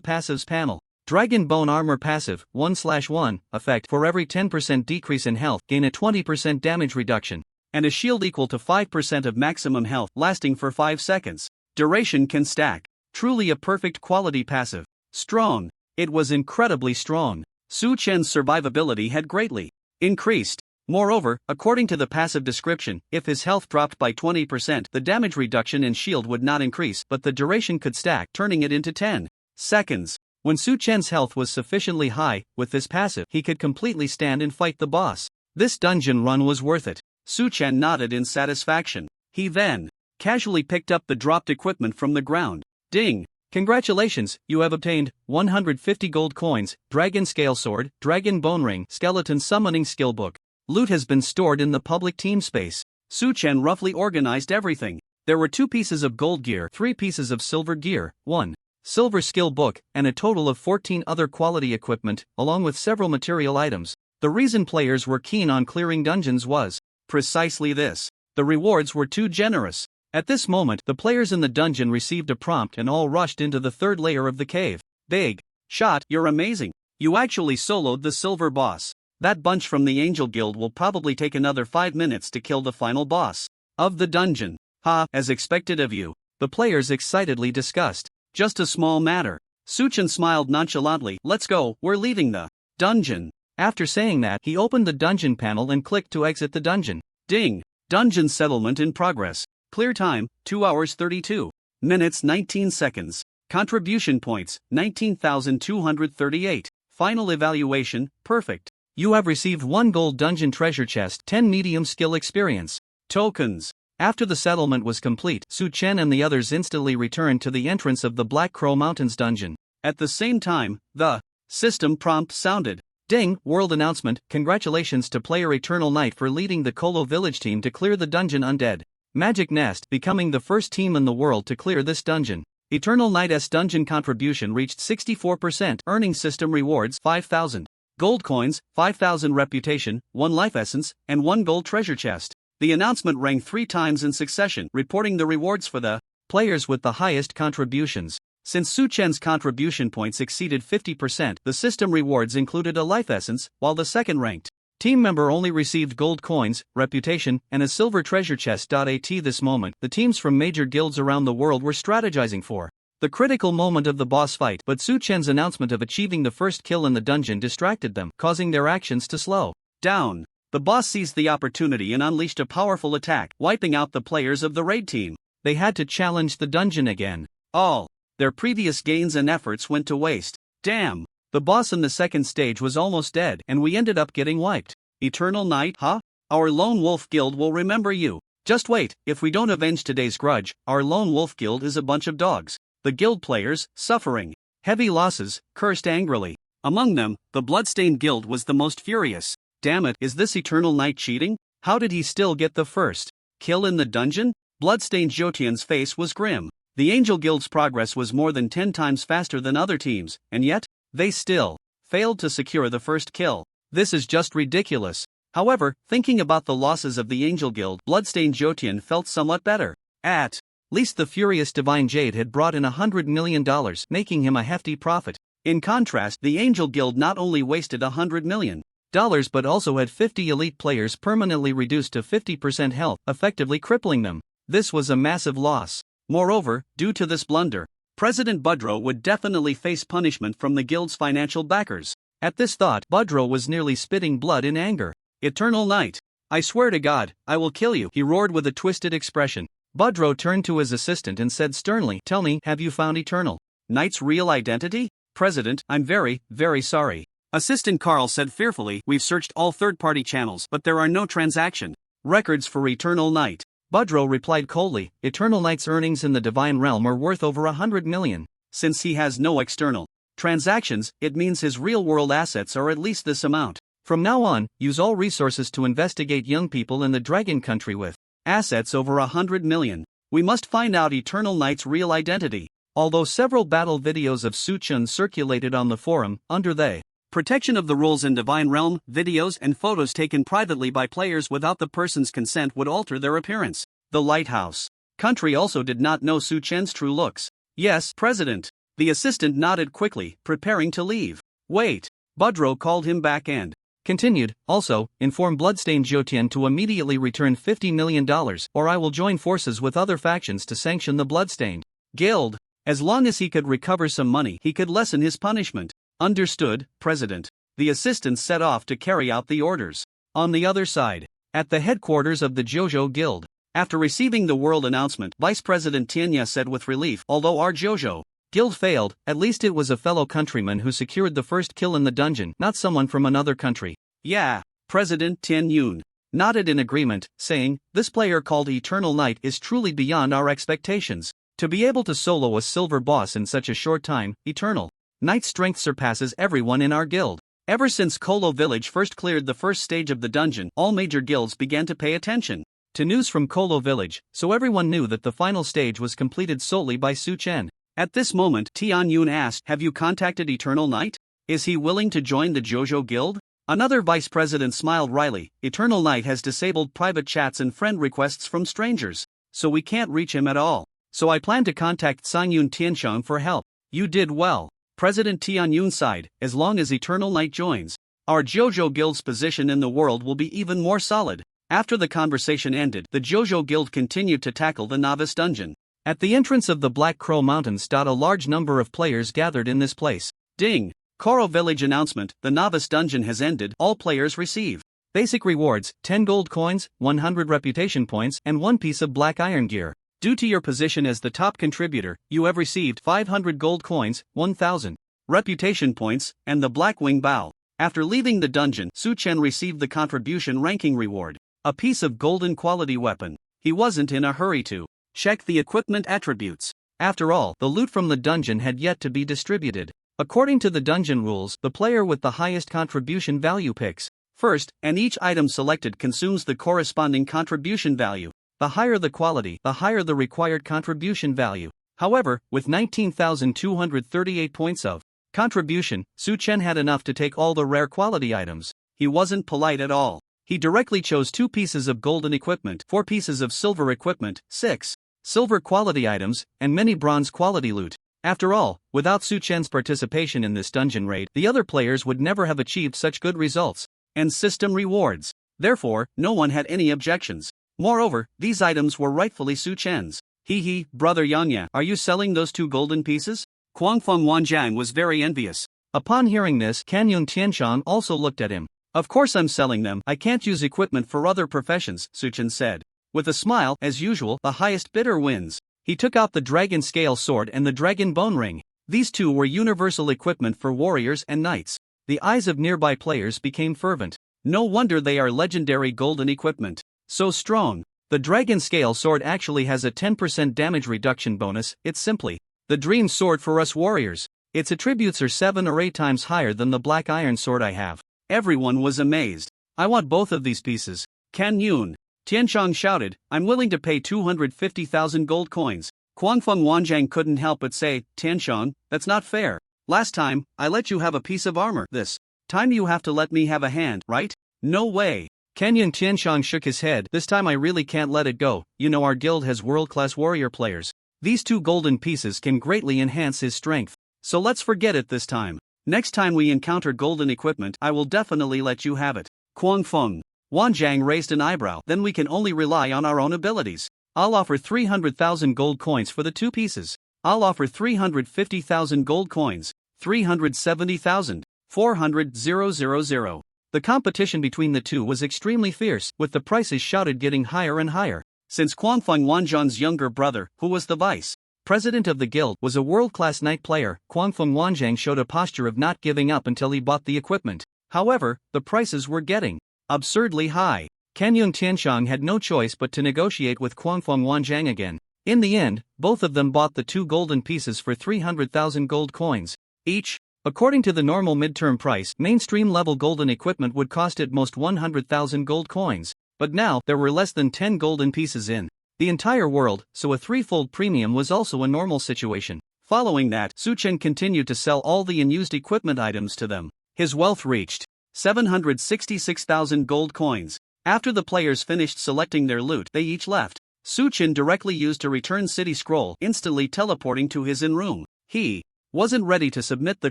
passives panel. Dragon Bone Armor passive, 1/1, effect: for every 10% decrease in health, gain a 20% damage reduction. and a shield equal to 5% of maximum health lasting for 5 seconds. Duration can stack. Truly a perfect quality passive. Strong. It was incredibly strong. Su Chen's survivability had greatly increased. Moreover, according to the passive description, if his health dropped by 20%, the damage reduction in shield would not increase, but the duration could stack, turning it into 10 seconds. When Su Chen's health was sufficiently high, with this passive, he could completely stand and fight the boss. This dungeon run was worth it. Su Chen nodded in satisfaction. He then casually picked up the dropped equipment from the ground. Ding! Congratulations, you have obtained 150 gold coins, dragon scale sword, dragon bone ring, skeleton summoning skill book. Loot has been stored in the public team space. Su Chen roughly organized everything. There were 2 pieces of gold gear, 3 pieces of silver gear, 1 silver skill book, and a total of 14 other quality equipment, along with several material items. The reason players were keen on clearing dungeons was precisely this. The rewards were too generous. At this moment, the players in the dungeon received a prompt and all rushed into the 3rd layer of the cave. Big shot, you're amazing. You actually soloed the silver boss. That bunch from the Angel Guild will probably take another 5 minutes to kill the final boss of the dungeon. Ha, as expected of you. The players excitedly discussed. Just a small matter. Su Chen smiled nonchalantly. Let's go, we're leaving the dungeon. After saying that, he opened the dungeon panel and clicked to exit the dungeon. Ding! Dungeon settlement in progress. Clear time, 2 hours 32 minutes 19 seconds. Contribution points, 19,238. Final evaluation, perfect. You have received 1 gold dungeon treasure chest, 10 medium skill experience tokens. After the settlement was complete, Su Chen and the others instantly returned to the entrance of the Black Crow Mountains dungeon. At the same time, the system prompt sounded. Ding! World announcement. Congratulations to player Eternal Knight for leading the Kolo village team to clear the dungeon Undead Magic Nest, becoming the first team in the world to clear this dungeon. Eternal Knight's dungeon contribution reached 64%, earning system rewards 5,000 gold coins, 5,000 reputation, 1 life essence, and 1 gold treasure chest. The announcement rang 3 times in succession, reporting the rewards for the players with the highest contributions. Since Su Chen's contribution points exceeded 50%, the system rewards included a life essence, while the second-ranked team member only received gold coins, reputation, and a silver treasure chest. At this moment, the teams from major guilds around the world were strategizing for the critical moment of the boss fight, but Su Chen's announcement of achieving the first kill in the dungeon distracted them, causing their actions to slow down. The boss seized the opportunity and unleashed a powerful attack, wiping out the players of the raid team. They had to challenge the dungeon again. All their previous gains and efforts went to waste. Damn! The boss in the second stage was almost dead, and we ended up getting wiped. Eternal Knight, huh? Our Lone Wolf Guild will remember you. Just wait, if we don't avenge today's grudge, our Lone Wolf Guild is a bunch of dogs. The guild players, suffering heavy losses, cursed angrily. Among them, the Bloodstained Guild was the most furious. Damn it, is this Eternal Knight cheating? How did he still get the first kill in the dungeon? Bloodstained Jotian's face was grim. The Angel Guild's progress was more than 10 times faster than other teams, and yet, they still failed to secure the first kill. This is just ridiculous. However, thinking about the losses of the Angel Guild, Bloodstained Jotian felt somewhat better. At least the furious Divine Jade had brought in $100 million, making him a hefty profit. In contrast, the Angel Guild not only wasted $100 million, but also had 50 elite players permanently reduced to 50% health, effectively crippling them. This was a massive loss. Moreover, due to this blunder, President Budro would definitely face punishment from the guild's financial backers. At this thought, Budro was nearly spitting blood in anger. Eternal Knight, I swear to God, I will kill you, he roared with a twisted expression. Budro turned to his assistant and said sternly, Tell me, have you found Eternal Knight's real identity? President, I'm very, very sorry. Assistant Carl said fearfully, We've searched all third-party channels, but there are no transaction records for Eternal Knight. Budro replied coldly, Eternal Knight's earnings in the Divine Realm are worth over 100 million. Since he has no external transactions, it means his real-world assets are at least this amount. From now on, use all resources to investigate young people in the Dragon Country with assets over 100 million. We must find out Eternal Knight's real identity. Although several battle videos of Su Chen circulated on the forum, under the protection of the rules in Divine Realm, videos and photos taken privately by players without the person's consent would alter their appearance. The Lighthouse Country also did not know Su Chen's true looks. Yes, President. The assistant nodded quickly, preparing to leave. Wait. Budro called him back and Continued, also, inform Bloodstained Jyotian to immediately return $50 million, or I will join forces with other factions to sanction the Bloodstained Guild. As long as he could recover some money, he could lessen his punishment. Understood, President. The assistants set off to carry out the orders. On the other side, at the headquarters of the Jojo Guild, after receiving the world announcement, Vice President Tianya said with relief, although our Jojo Guild failed, at least it was a fellow countryman who secured the first kill in the dungeon, not someone from another country. Yeah, President Tian Yun nodded in agreement, saying, this player called Eternal Knight is truly beyond our expectations. To be able to solo a silver boss in such a short time, Eternal Knight's strength surpasses everyone in our guild. Ever since Kolo Village first cleared the first stage of the dungeon, all major guilds began to pay attention to news from Kolo Village, so everyone knew that the final stage was completed solely by Su Chen. At this moment, Tian Yun asked, have you contacted Eternal Knight? Is he willing to join the Jojo Guild? Another vice president smiled wryly. Eternal Knight has disabled private chats and friend requests from strangers, so we can't reach him at all. So I plan to contact Sangyun Tianshang for help. You did well. President Tian Yun sighed, as long as Eternal Knight joins, our Jojo Guild's position in the world will be even more solid. After the conversation ended, the Jojo Guild continued to tackle the novice dungeon. At the entrance of the Black Crow Mountains, a large number of players gathered in this place. Ding! Koro Village announcement, the novice dungeon has ended, all players receive basic rewards, 10 gold coins, 100 reputation points, and 1 piece of black iron gear. Due to your position as the top contributor, you have received 500 gold coins, 1,000 reputation points, and the Black Wing Bow. After leaving the dungeon, Su Chen received the contribution ranking reward, a piece of golden quality weapon. He wasn't in a hurry to check the equipment attributes. After all, the loot from the dungeon had yet to be distributed. According to the dungeon rules, the player with the highest contribution value picks first, and each item selected consumes the corresponding contribution value. The higher the quality, the higher the required contribution value. However, with 19,238 points of contribution, Su Chen had enough to take all the rare quality items. He wasn't polite at all. He directly chose 2 pieces of golden equipment, 4 pieces of silver equipment, 6 silver quality items, and many bronze quality loot. After all, without Su Chen's participation in this dungeon raid, the other players would never have achieved such good results and system rewards. Therefore, no one had any objections. Moreover, these items were rightfully Su Chen's. Hee, brother Yanya, are you selling those 2 golden pieces? Guangfeng Wanjiang was very envious. Upon hearing this, Kanyun Tianshang also looked at him. Of course I'm selling them, I can't use equipment for other professions, Su Chen said. With a smile, as usual, the highest bidder wins. He took out the dragon scale sword and the dragon bone ring. These 2 were universal equipment for warriors and knights. The eyes of nearby players became fervent. No wonder they are legendary golden equipment. So strong. The dragon scale sword actually has a 10% damage reduction bonus. It's simply the dream sword for us warriors. Its attributes are 7 or 8 times higher than the black iron sword I have. Everyone was amazed. I want both of these pieces. Kan Yun Tianshang shouted, I'm willing to pay 250,000 gold coins. Guangfeng Wanjiang couldn't help but say, Tianshang, that's not fair. Last time, I let you have a piece of armor. This time you have to let me have a hand, right? No way. Kenyan Tianshang shook his head. This time I really can't let it go. You know our guild has world-class warrior players. These 2 golden pieces can greatly enhance his strength. So let's forget it this time. Next time we encounter golden equipment, I will definitely let you have it. Guangfeng Wanjiang raised an eyebrow. Then we can only rely on our own abilities. I'll offer 300,000 gold coins for the 2 pieces. I'll offer 350,000 gold coins. 370,000. 400,000. The competition between the 2 was extremely fierce, with the prices shouted getting higher and higher. Since Guangfeng Wanjiang's younger brother, who was the vice president of the guild, was a world-class knight player, Guangfeng Wanjiang showed a posture of not giving up until he bought the equipment. However, the prices were getting absurdly high. Kanyun Tianshang had no choice but to negotiate with Guangfeng Wanjiang again. In the end, both of them bought the 2 golden pieces for 300,000 gold coins each. According to the normal midterm price, mainstream level golden equipment would cost at most 100,000 gold coins. But now, there were less than 10 golden pieces in the entire world, so a 3-fold premium was also a normal situation. Following that, Su Chen continued to sell all the unused equipment items to them. His wealth reached 766,000 gold coins. After the players finished selecting their loot, they each left. Su Chen directly used a return city scroll, instantly teleporting to his in room. He wasn't ready to submit the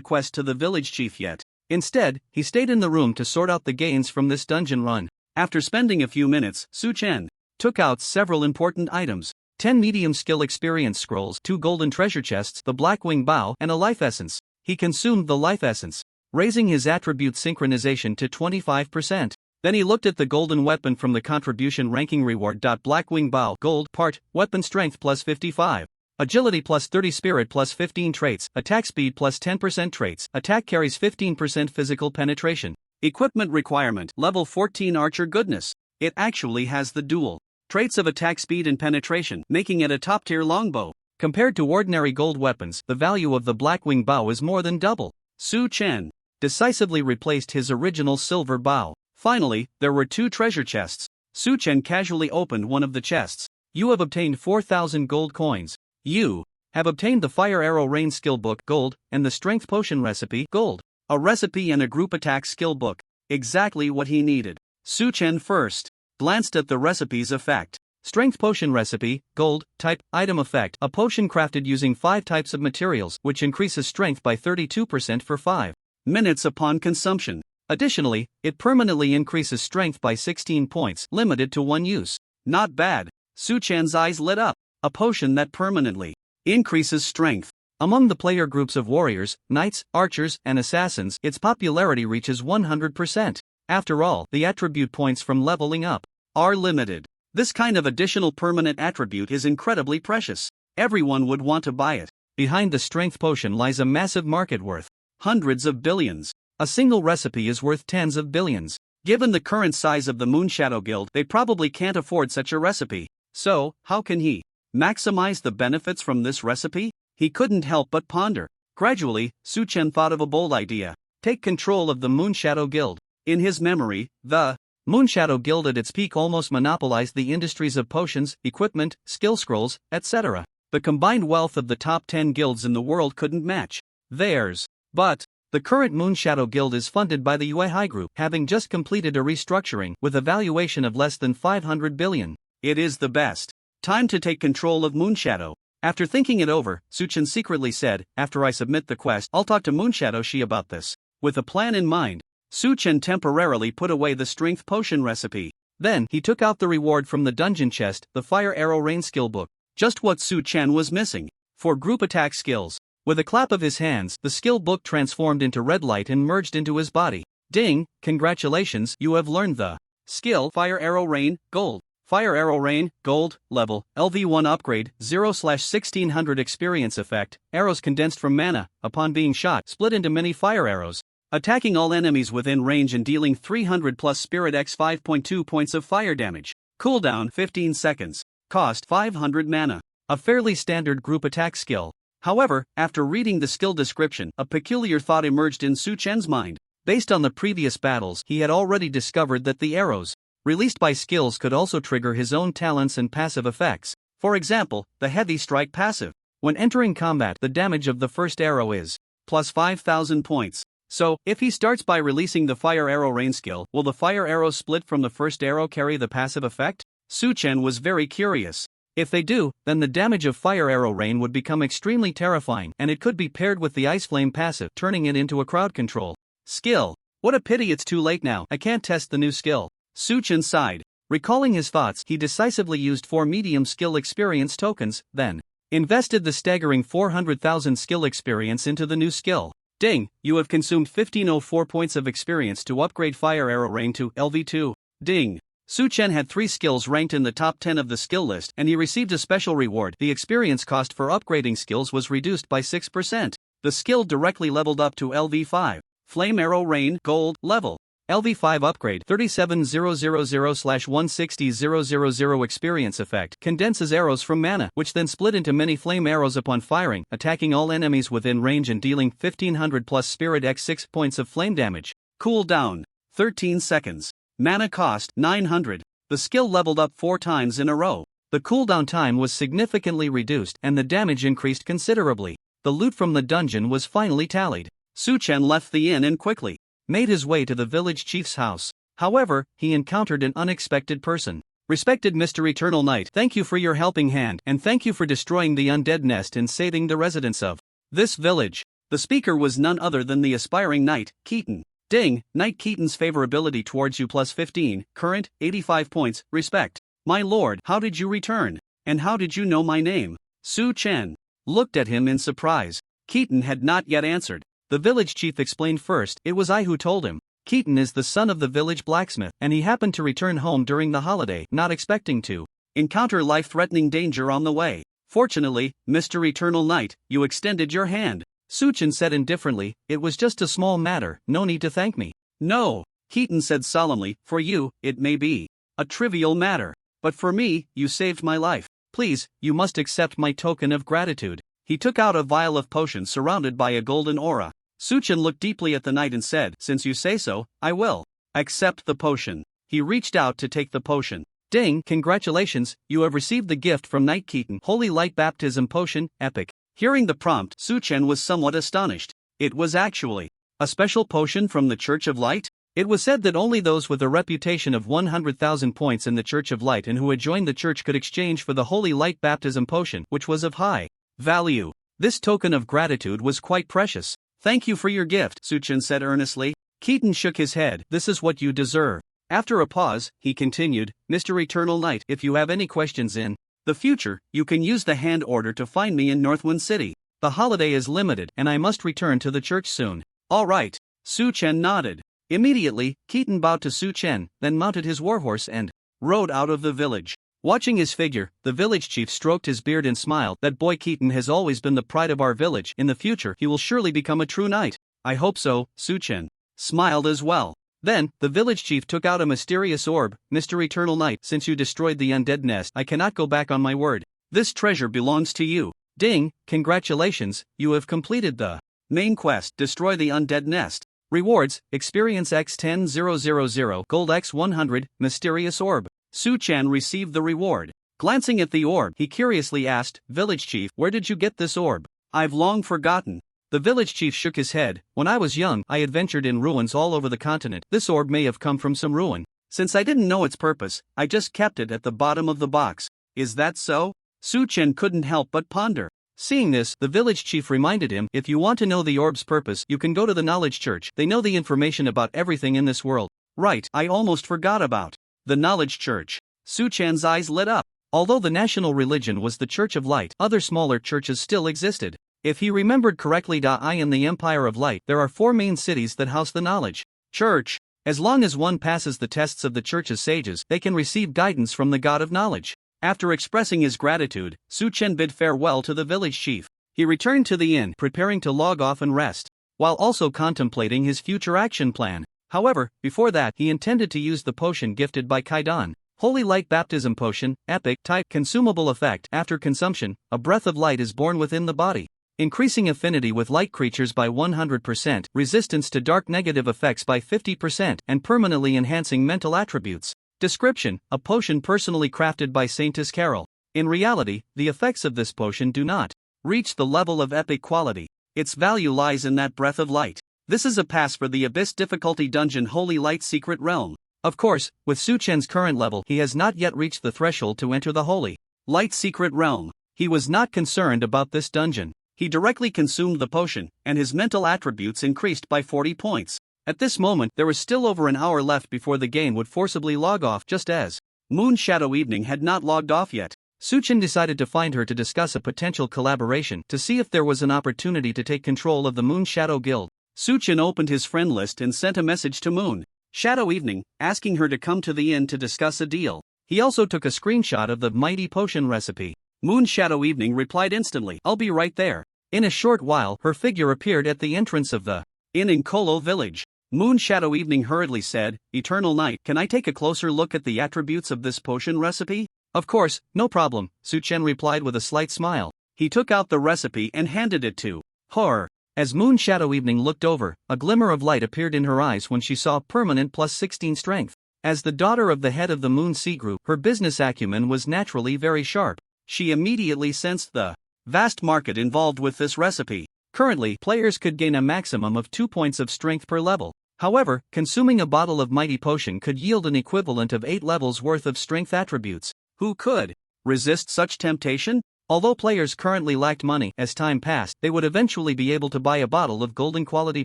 quest to the village chief yet. Instead, he stayed in the room to sort out the gains from this dungeon run. After spending a few minutes, Su Chen took out several important items: 10 medium skill experience scrolls, 2 golden treasure chests, the Blackwing Bow, and a life essence. He consumed the life essence, raising his attribute synchronization to 25%. Then he looked at the golden weapon from the contribution ranking reward. Blackwing Bow, gold, part, weapon strength plus 55. Agility plus 30, spirit plus 15 traits, attack speed plus 10% traits, attack carries 15% physical penetration. Equipment requirement, level 14 archer goodness. It actually has the dual traits of attack speed and penetration, making it a top-tier longbow. Compared to ordinary gold weapons, the value of the Blackwing Bow is more than double. Su Chen decisively replaced his original silver bow. Finally, there were 2 treasure chests. Su Chen casually opened one of the chests. You have obtained 4,000 gold coins. You have obtained the Fire Arrow Rain skill book, gold, and the Strength Potion recipe, gold. A recipe and a group attack skill book. Exactly what he needed. Su Chen first glanced at the recipe's effect. Strength Potion recipe, gold, type, item effect. A potion crafted using 5 types of materials, which increases strength by 32% for 5 minutes upon consumption. Additionally, it permanently increases strength by 16 points, limited to 1 use. Not bad. Su Chen's eyes lit up. A potion that permanently increases strength. Among the player groups of warriors, knights, archers, and assassins, its popularity reaches 100%. After all, the attribute points from leveling up are limited. This kind of additional permanent attribute is incredibly precious. Everyone would want to buy it. Behind the strength potion lies a massive market worth hundreds of billions. A single recipe is worth tens of billions. Given the current size of the Moonshadow Guild, they probably can't afford such a recipe. So, how can he maximize the benefits from this recipe? He couldn't help but ponder. Gradually, Su Chen thought of a bold idea. Take control of the Moonshadow Guild. In his memory, the Moonshadow Guild at its peak almost monopolized the industries of potions, equipment, skill scrolls, etc. The combined wealth of the top 10 guilds in the world couldn't match theirs. But the current Moonshadow Guild is funded by the Yuehai Group, having just completed a restructuring with a valuation of less than 500 billion. It is the best time to take control of Moonshadow. After thinking it over, Su Chen secretly said, after I submit the quest, I'll talk to Moonshadow Shi about this. With a plan in mind, Su Chen temporarily put away the strength potion recipe. Then, he took out the reward from the dungeon chest, the Fire Arrow Rain skill book. Just what Su Chen was missing for group attack skills. With a clap of his hands, the skill book transformed into red light and merged into his body. Ding, congratulations, you have learned the skill Fire Arrow Rain, gold. Fire Arrow Rain, gold, level, LV1 upgrade, 0/1600 experience effect, arrows condensed from mana, upon being shot, split into many fire arrows, attacking all enemies within range and dealing 300 plus spirit x 5.2 points of fire damage. Cooldown 15 seconds. Cost 500 mana. A fairly standard group attack skill. However, after reading the skill description, a peculiar thought emerged in Su Chen's mind. Based on the previous battles, he had already discovered that the arrows released by skills could also trigger his own talents and passive effects. For example, the Heavy Strike passive. When entering combat, the damage of the first arrow is plus 5,000 points. So, if he starts by releasing the Fire Arrow Rain skill, will the fire arrows split from the first arrow carry the passive effect? Su Chen was very curious. If they do, then the damage of Fire Arrow Rain would become extremely terrifying, and it could be paired with the Ice Flame passive, turning it into a crowd control skill. What a pity it's too late now, I can't test the new skill. Su Chen sighed. Recalling his thoughts, he decisively used 4 medium skill experience tokens, then invested the staggering 400,000 skill experience into the new skill. Ding, you have consumed 1504 points of experience to upgrade Fire Arrow Rain to LV2. Ding. Su Chen had 3 skills ranked in the top 10 of the skill list, and he received a special reward. The experience cost for upgrading skills was reduced by 6%. The skill directly leveled up to LV5. Flame Arrow Rain, gold, level. LV5 upgrade 37000/160000 experience effect condenses arrows from mana, which then split into many flame arrows upon firing, attacking all enemies within range and dealing 1500 plus spirit x 6 points of flame damage. Cooldown 13 seconds. Mana cost 900. The skill leveled up 4 times in a row. The cooldown time was significantly reduced and the damage increased considerably. The loot from the dungeon was finally tallied. Su Chen left the inn and quickly made his way to the village chief's house. However, he encountered an unexpected person. Respected Mr. Eternal Knight, thank you for your helping hand, and thank you for destroying the undead nest and saving the residents of this village. The speaker was none other than the aspiring knight, Keaton. Ding, Knight Keaton's favorability towards you plus 15, current, 85 points, respect. My lord, how did you return? And how did you know my name? Su Chen looked at him in surprise. Keaton had not yet answered. The village chief explained first, it was I who told him. Keaton is the son of the village blacksmith, and he happened to return home during the holiday, not expecting to encounter life-threatening danger on the way. Fortunately, Mr. Eternal Knight, you extended your hand. Su Chen said indifferently, it was just a small matter, no need to thank me. No, Keaton said solemnly, for you, it may be a trivial matter. But for me, you saved my life. Please, you must accept my token of gratitude. He took out a vial of potion surrounded by a golden aura. Su Chen looked deeply at the knight and said, since you say so, I will accept the potion. He reached out to take the potion. Ding, congratulations, you have received the gift from Knight Keaton, Holy Light Baptism Potion, Epic. Hearing the prompt, Su Chen was somewhat astonished. It was actually a special potion from the Church of Light? It was said that only those with a reputation of 100,000 points in the Church of Light and who had joined the church could exchange for the Holy Light Baptism Potion, which was of high value. This token of gratitude was quite precious. Thank you for your gift, Su Chen said earnestly. Keaton shook his head, this is what you deserve. After a pause, he continued, Mr. Eternal Knight, if you have any questions in the future, you can use the hand order to find me in Northwind City. The holiday is limited and I must return to the church soon. All right. Su Chen nodded. Immediately, Keaton bowed to Su Chen, then mounted his warhorse and rode out of the village. Watching his figure, the village chief stroked his beard and smiled. That boy Keaton has always been the pride of our village. In the future, he will surely become a true knight. I hope so, Su Chen smiled as well. Then, the village chief took out a mysterious orb. Mr. Eternal Knight, since you destroyed the undead nest, I cannot go back on my word. This treasure belongs to you. Ding, congratulations, you have completed the main quest, destroy the undead nest. Rewards, experience X 10,000, gold X 100, mysterious orb. Su Chen received the reward. Glancing at the orb, he curiously asked, village chief, where did you get this orb? I've long forgotten. The village chief shook his head. When I was young, I adventured in ruins all over the continent. This orb may have come from some ruin. Since I didn't know its purpose, I just kept it at the bottom of the box. Is that so? Su Chen couldn't help but ponder. Seeing this, the village chief reminded him, if you want to know the orb's purpose, you can go to the Knowledge Church. They know the information about everything in this world. Right, I almost forgot about the Knowledge Church. Su Chen's eyes lit up. Although the national religion was the Church of Light, other smaller churches still existed. If he remembered correctly, in the Empire of Light, there are 4 main cities that house the Knowledge Church. As long as one passes the tests of the church's sages, they can receive guidance from the God of Knowledge. After expressing his gratitude, Su Chen bid farewell to the village chief. He returned to the inn, preparing to log off and rest, while also contemplating his future action plan. However, before that, he intended to use the potion gifted by Kaidan. Holy Light Baptism Potion, Epic, Type, Consumable Effect. After consumption, a breath of light is born within the body, increasing affinity with light creatures by 100%, resistance to dark negative effects by 50%, and permanently enhancing mental attributes. Description: a potion personally crafted by Saintess Carol. In reality, the effects of this potion do not reach the level of epic quality. Its value lies in that breath of light. This is a pass for the Abyss difficulty dungeon Holy Light Secret Realm. Of course, with Su Chen's current level, he has not yet reached the threshold to enter the Holy Light Secret Realm. He was not concerned about this dungeon. He directly consumed the potion, and his mental attributes increased by 40 points. At this moment, there was still over an hour left before the game would forcibly log off, just as Moon Shadow Evening had not logged off yet. Su Chen decided to find her to discuss a potential collaboration to see if there was an opportunity to take control of the Moon Shadow Guild. Su Chen opened his friend list and sent a message to Moon Shadow Evening, asking her to come to the inn to discuss a deal. He also took a screenshot of the mighty potion recipe. Moon Shadow Evening replied instantly, "I'll be right there." In a short while, her figure appeared at the entrance of the inn in Kolo Village. Moon Shadow Evening hurriedly said, "Eternal Knight, can I take a closer look at the attributes of this potion recipe?" "Of course, no problem," Su Chen replied with a slight smile. He took out the recipe and handed it to her. As Moon Shadow Evening looked over, a glimmer of light appeared in her eyes when she saw permanent plus 16 strength. As the daughter of the head of the Moon Sea Group, her business acumen was naturally very sharp. She immediately sensed the vast market involved with this recipe. Currently, players could gain a maximum of 2 points of strength per level. However, consuming a bottle of mighty potion could yield an equivalent of 8 levels worth of strength attributes. Who could resist such temptation? Although players currently lacked money, as time passed, they would eventually be able to buy a bottle of golden quality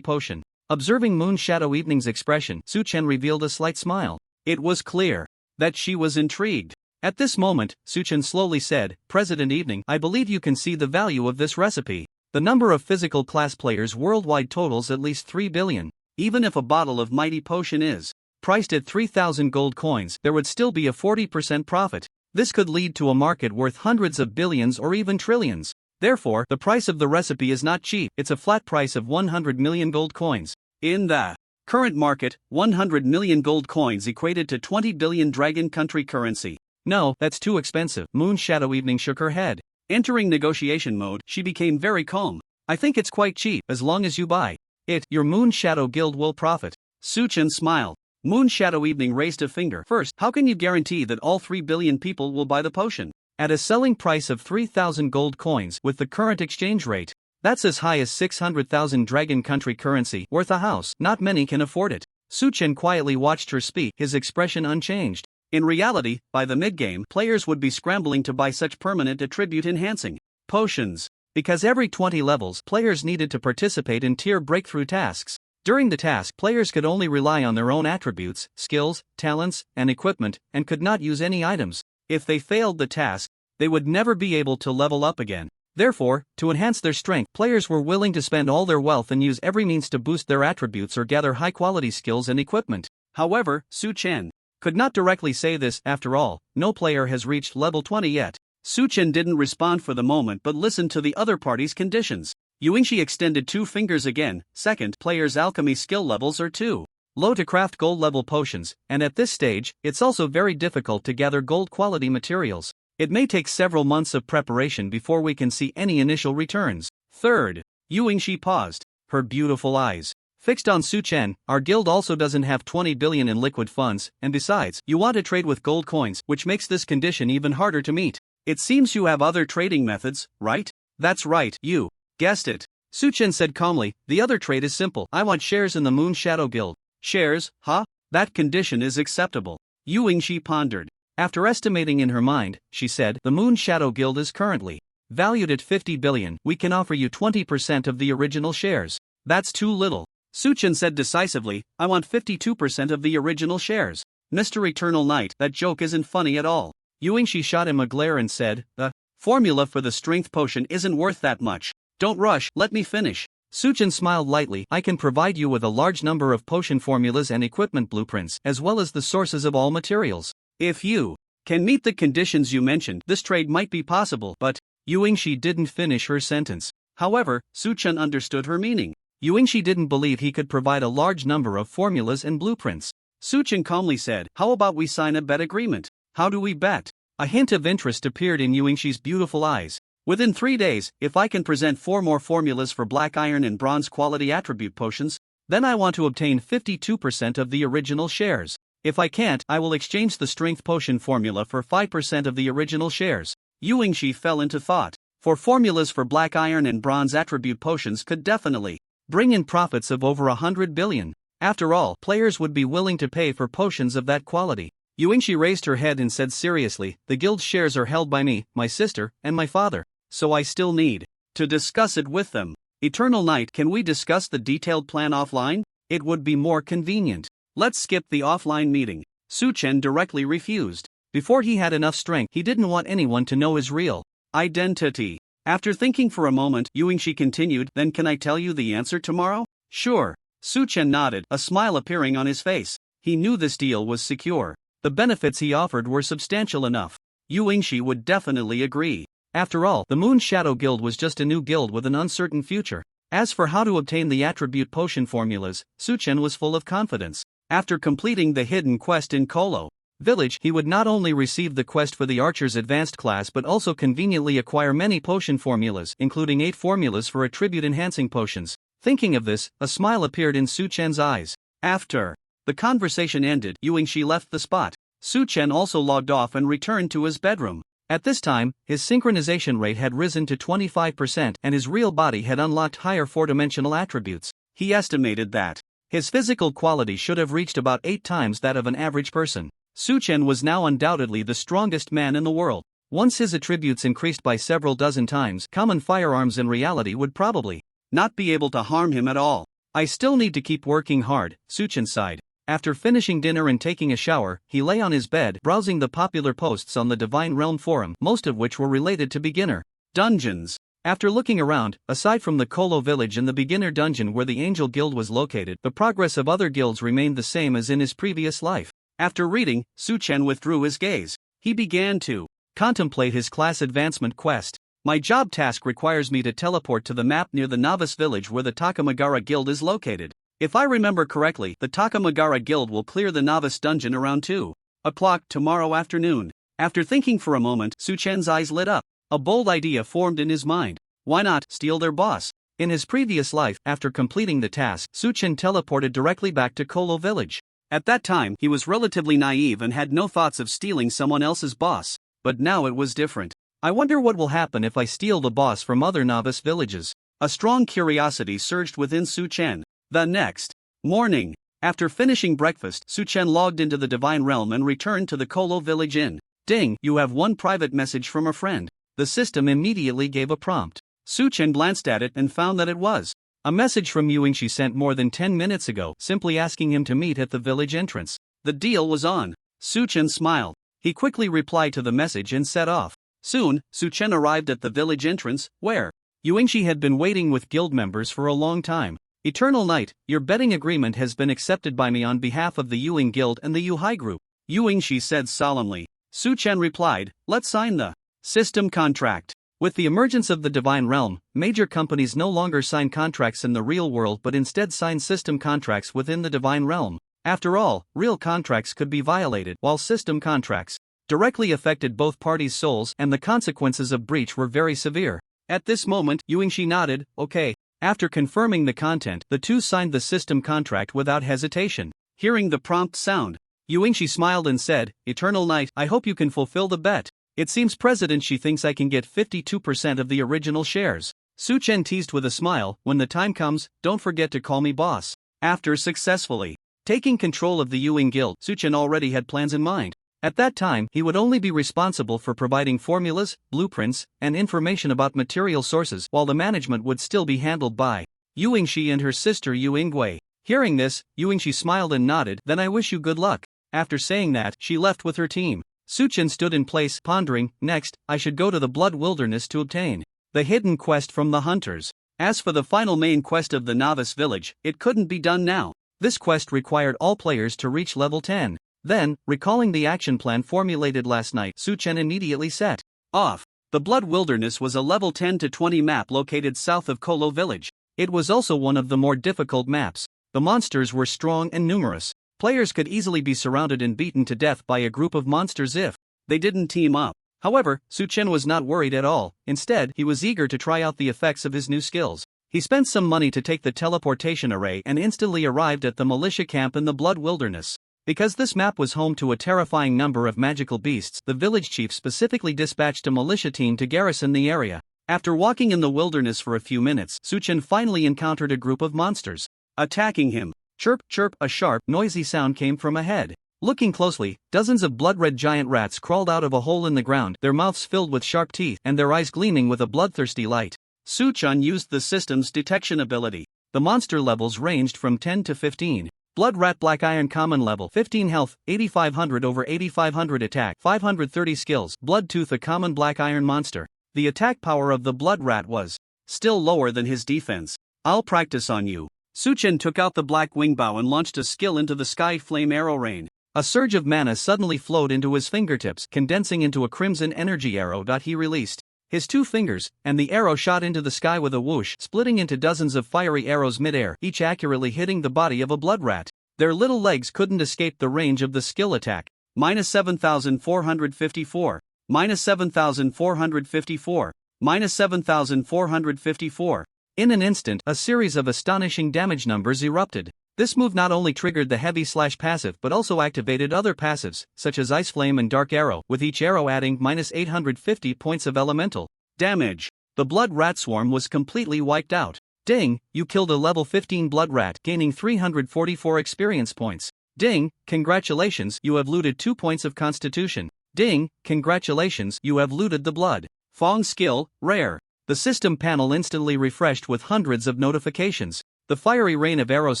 potion. Observing Moon Shadow Evening's expression, Su Chen revealed a slight smile. It was clear that she was intrigued. At this moment, Su Chen slowly said, President Evening, I believe you can see the value of this recipe. The number of physical class players worldwide totals at least 3 billion. Even if a bottle of mighty potion is priced at 3,000 gold coins, there would still be a 40% profit. This could lead to a market worth hundreds of billions or even trillions. Therefore, the price of the recipe is not cheap, it's a flat price of 100 million gold coins. In the current market, 100 million gold coins equated to 20 billion dragon country currency. No, that's too expensive. Moon Shadow Evening shook her head. Entering negotiation mode, she became very calm. I think it's quite cheap, as long as you buy it, your Moon Shadow Guild will profit. Su Chen smiled. Moon Shadow Evening raised a finger. First, how can you guarantee that all 3 billion people will buy the potion? At a selling price of 3,000 gold coins with the current exchange rate, that's as high as 600,000 dragon country currency, worth a house. Not many can afford it. Su Chen quietly watched her speak, his expression unchanged. In reality, by the mid-game, players would be scrambling to buy such permanent attribute-enhancing potions. Because every 20 levels, players needed to participate in tier breakthrough tasks. During the task, players could only rely on their own attributes, skills, talents, and equipment, and could not use any items. If they failed the task, they would never be able to level up again. Therefore, to enhance their strength, players were willing to spend all their wealth and use every means to boost their attributes or gather high-quality skills and equipment. However, Su Chen could not directly say this. After all, no player has reached level 20 yet. Su Chen didn't respond for the moment but listened to the other party's conditions. Yuingshi extended 2 fingers again. Second, players' alchemy skill levels are too low to craft gold-level potions, and at this stage, it's also very difficult to gather gold-quality materials. It may take several months of preparation before we can see any initial returns. Third, Yuingshi paused, her beautiful eyes fixed on Su Chen. Our guild also doesn't have 20 billion in liquid funds, and besides, you want to trade with gold coins, which makes this condition even harder to meet. It seems you have other trading methods, right? That's right, you guessed it. Su Chen said calmly, the other trade is simple. I want shares in the Moon Shadow Guild. Shares, huh? That condition is acceptable. Yuingshi pondered. After estimating in her mind, she said, the Moon Shadow Guild is currently valued at 50 billion. We can offer you 20% of the original shares. That's too little. Su Chen said decisively, I want 52% of the original shares. Mr. Eternal Knight, that joke isn't funny at all. Yuingshi shot him a glare and said, the formula for the strength potion isn't worth that much. Don't rush, let me finish. Su Chen smiled lightly. I can provide you with a large number of potion formulas and equipment blueprints, as well as the sources of all materials. If you can meet the conditions you mentioned, this trade might be possible, but Yuingshi didn't finish her sentence. However, Su Chen understood her meaning. Yuingshi didn't believe he could provide a large number of formulas and blueprints. Su Chen calmly said, how about we sign a bet agreement? How do we bet? A hint of interest appeared in Yuingshi's beautiful eyes. Within 3 days, if I can present 4 more formulas for black iron and bronze quality attribute potions, then I want to obtain 52% of the original shares. If I can't, I will exchange the strength potion formula for 5% of the original shares. Yuingshi fell into thought. For formulas for black iron and bronze attribute potions could definitely bring in profits of over 100 billion. After all, players would be willing to pay for potions of that quality. Yuingshi raised her head and said seriously, the guild's shares are held by me, my sister, and my father. So I still need to discuss it with them. Eternal Knight, can we discuss the detailed plan offline? It would be more convenient. Let's skip the offline meeting. Su Chen directly refused. Before he had enough strength, he didn't want anyone to know his real identity. After thinking for a moment, Yuingshi continued, then can I tell you the answer tomorrow? Sure. Su Chen nodded, a smile appearing on his face. He knew this deal was secure. The benefits he offered were substantial enough. Yuingshi would definitely agree. After all, the Moon Shadow Guild was just a new guild with an uncertain future. As for how to obtain the attribute potion formulas, Su Chen was full of confidence. After completing the hidden quest in Kolo Village, he would not only receive the quest for the Archer's advanced class but also conveniently acquire many potion formulas, including 8 formulas for attribute-enhancing potions. Thinking of this, a smile appeared in Su Chen's eyes. After the conversation ended, Yuingshi left the spot. Su Chen also logged off and returned to his bedroom. At this time, his synchronization rate had risen to 25% and his real body had unlocked higher 4-dimensional attributes. He estimated that his physical quality should have reached about 8 times that of an average person. Su Chen was now undoubtedly the strongest man in the world. Once his attributes increased by several dozen times, common firearms in reality would probably not be able to harm him at all. I still need to keep working hard, Suchin sighed. After finishing dinner and taking a shower, he lay on his bed, browsing the popular posts on the Divine Realm forum, most of which were related to beginner dungeons. After looking around, aside from the Kolo village and the beginner dungeon where the Angel Guild was located, the progress of other guilds remained the same as in his previous life. After reading, Suchen withdrew his gaze. He began to contemplate his class advancement quest. My job task requires me to teleport to the map near the novice village where the Takamagara Guild is located. If I remember correctly, the Takamagara Guild will clear the novice dungeon around 2:00 tomorrow afternoon. After thinking for a moment, Suchen's eyes lit up. A bold idea formed in his mind. Why not steal their boss? In his previous life, after completing the task, Suchen teleported directly back to Kolo village. At that time, he was relatively naive and had no thoughts of stealing someone else's boss. But now it was different. I wonder what will happen if I steal the boss from other novice villages. A strong curiosity surged within Suchen. The next morning, after finishing breakfast, Suchen logged into the Divine Realm and returned to the Kolo village inn. Ding, you have one private message from a friend. The system immediately gave a prompt. Suchen glanced at it and found that it was a message from Yuing she sent more than 10 minutes ago, simply asking him to meet at the village entrance. The deal was on. Suchen smiled. He quickly replied to the message and set off. Soon, Suchen arrived at the village entrance, where Yuingshi had been waiting with guild members for a long time. Eternal Knight, your betting agreement has been accepted by me on behalf of the Yuing Guild and the Yuhai Group, Yuingshi said solemnly. Suchen replied, let's sign the system contract. With the emergence of the Divine Realm, major companies no longer sign contracts in the real world but instead sign system contracts within the Divine Realm. After all, real contracts could be violated, while system contracts directly affected both parties' souls and the consequences of breach were very severe. At this moment, Yuingshi nodded, okay. After confirming the content, the two signed the system contract without hesitation. Hearing the prompt sound, Yuingshi smiled and said, Eternal Knight, I hope you can fulfill the bet. It seems President Shi thinks I can get 52% of the original shares. Suchen teased with a smile, when the time comes, don't forget to call me boss. After successfully taking control of the Yuing Guild, Suchen already had plans in mind. At that time, he would only be responsible for providing formulas, blueprints, and information about material sources, while the management would still be handled by Yuingshi and her sister Yu Ingwei. Hearing this, Yuingshi smiled and nodded, then I wish you good luck. After saying that, she left with her team. Suchen stood in place, pondering, next, I should go to the Blood Wilderness to obtain the hidden quest from the hunters. As for the final main quest of the novice village, it couldn't be done now. This quest required all players to reach level 10. Then, recalling the action plan formulated last night, Suchen immediately set off. The Blood Wilderness was a level 10 to 20 map located south of Kolo village. It was also one of the more difficult maps. The monsters were strong and numerous. Players could easily be surrounded and beaten to death by a group of monsters if they didn't team up. However, Suchen was not worried at all. Instead, he was eager to try out the effects of his new skills. He spent some money to take the teleportation array and instantly arrived at the militia camp in the Blood Wilderness. Because this map was home to a terrifying number of magical beasts, the village chief specifically dispatched a militia team to garrison the area. After walking in the wilderness for a few minutes, Suchen finally encountered a group of monsters attacking him. Chirp, chirp, a sharp, noisy sound came from ahead. Looking closely, dozens of blood-red giant rats crawled out of a hole in the ground, their mouths filled with sharp teeth and their eyes gleaming with a bloodthirsty light. Suchen used the system's detection ability. The monster levels ranged from 10 to 15. Blood Rat Black Iron Common Level 15 Health, 8500 over 8500 Attack, 530 Skills. Blood Tooth a common black iron monster. The attack power of the Blood Rat was still lower than his defense. I'll practice on you. Suchen took out the black wing bow and launched a skill into the sky flame arrow rain. A surge of mana suddenly flowed into his fingertips, condensing into a crimson energy arrow. He released his two fingers, and the arrow shot into the sky with a whoosh, splitting into dozens of fiery arrows mid-air, each accurately hitting the body of a blood rat. Their little legs couldn't escape the range of the skill attack. -7,454. -7,454. -7,454. In an instant, a series of astonishing damage numbers erupted. This move not only triggered the heavy slash passive but also activated other passives, such as Ice Flame and Dark Arrow, with each arrow adding -850 points of elemental damage. The blood rat swarm was completely wiped out. Ding, you killed a level 15 blood rat, gaining 344 experience points. Ding, congratulations, you have looted 2 points of constitution. Ding, congratulations, you have looted the blood. Fong skill, rare. The system panel instantly refreshed with hundreds of notifications. The fiery rain of arrows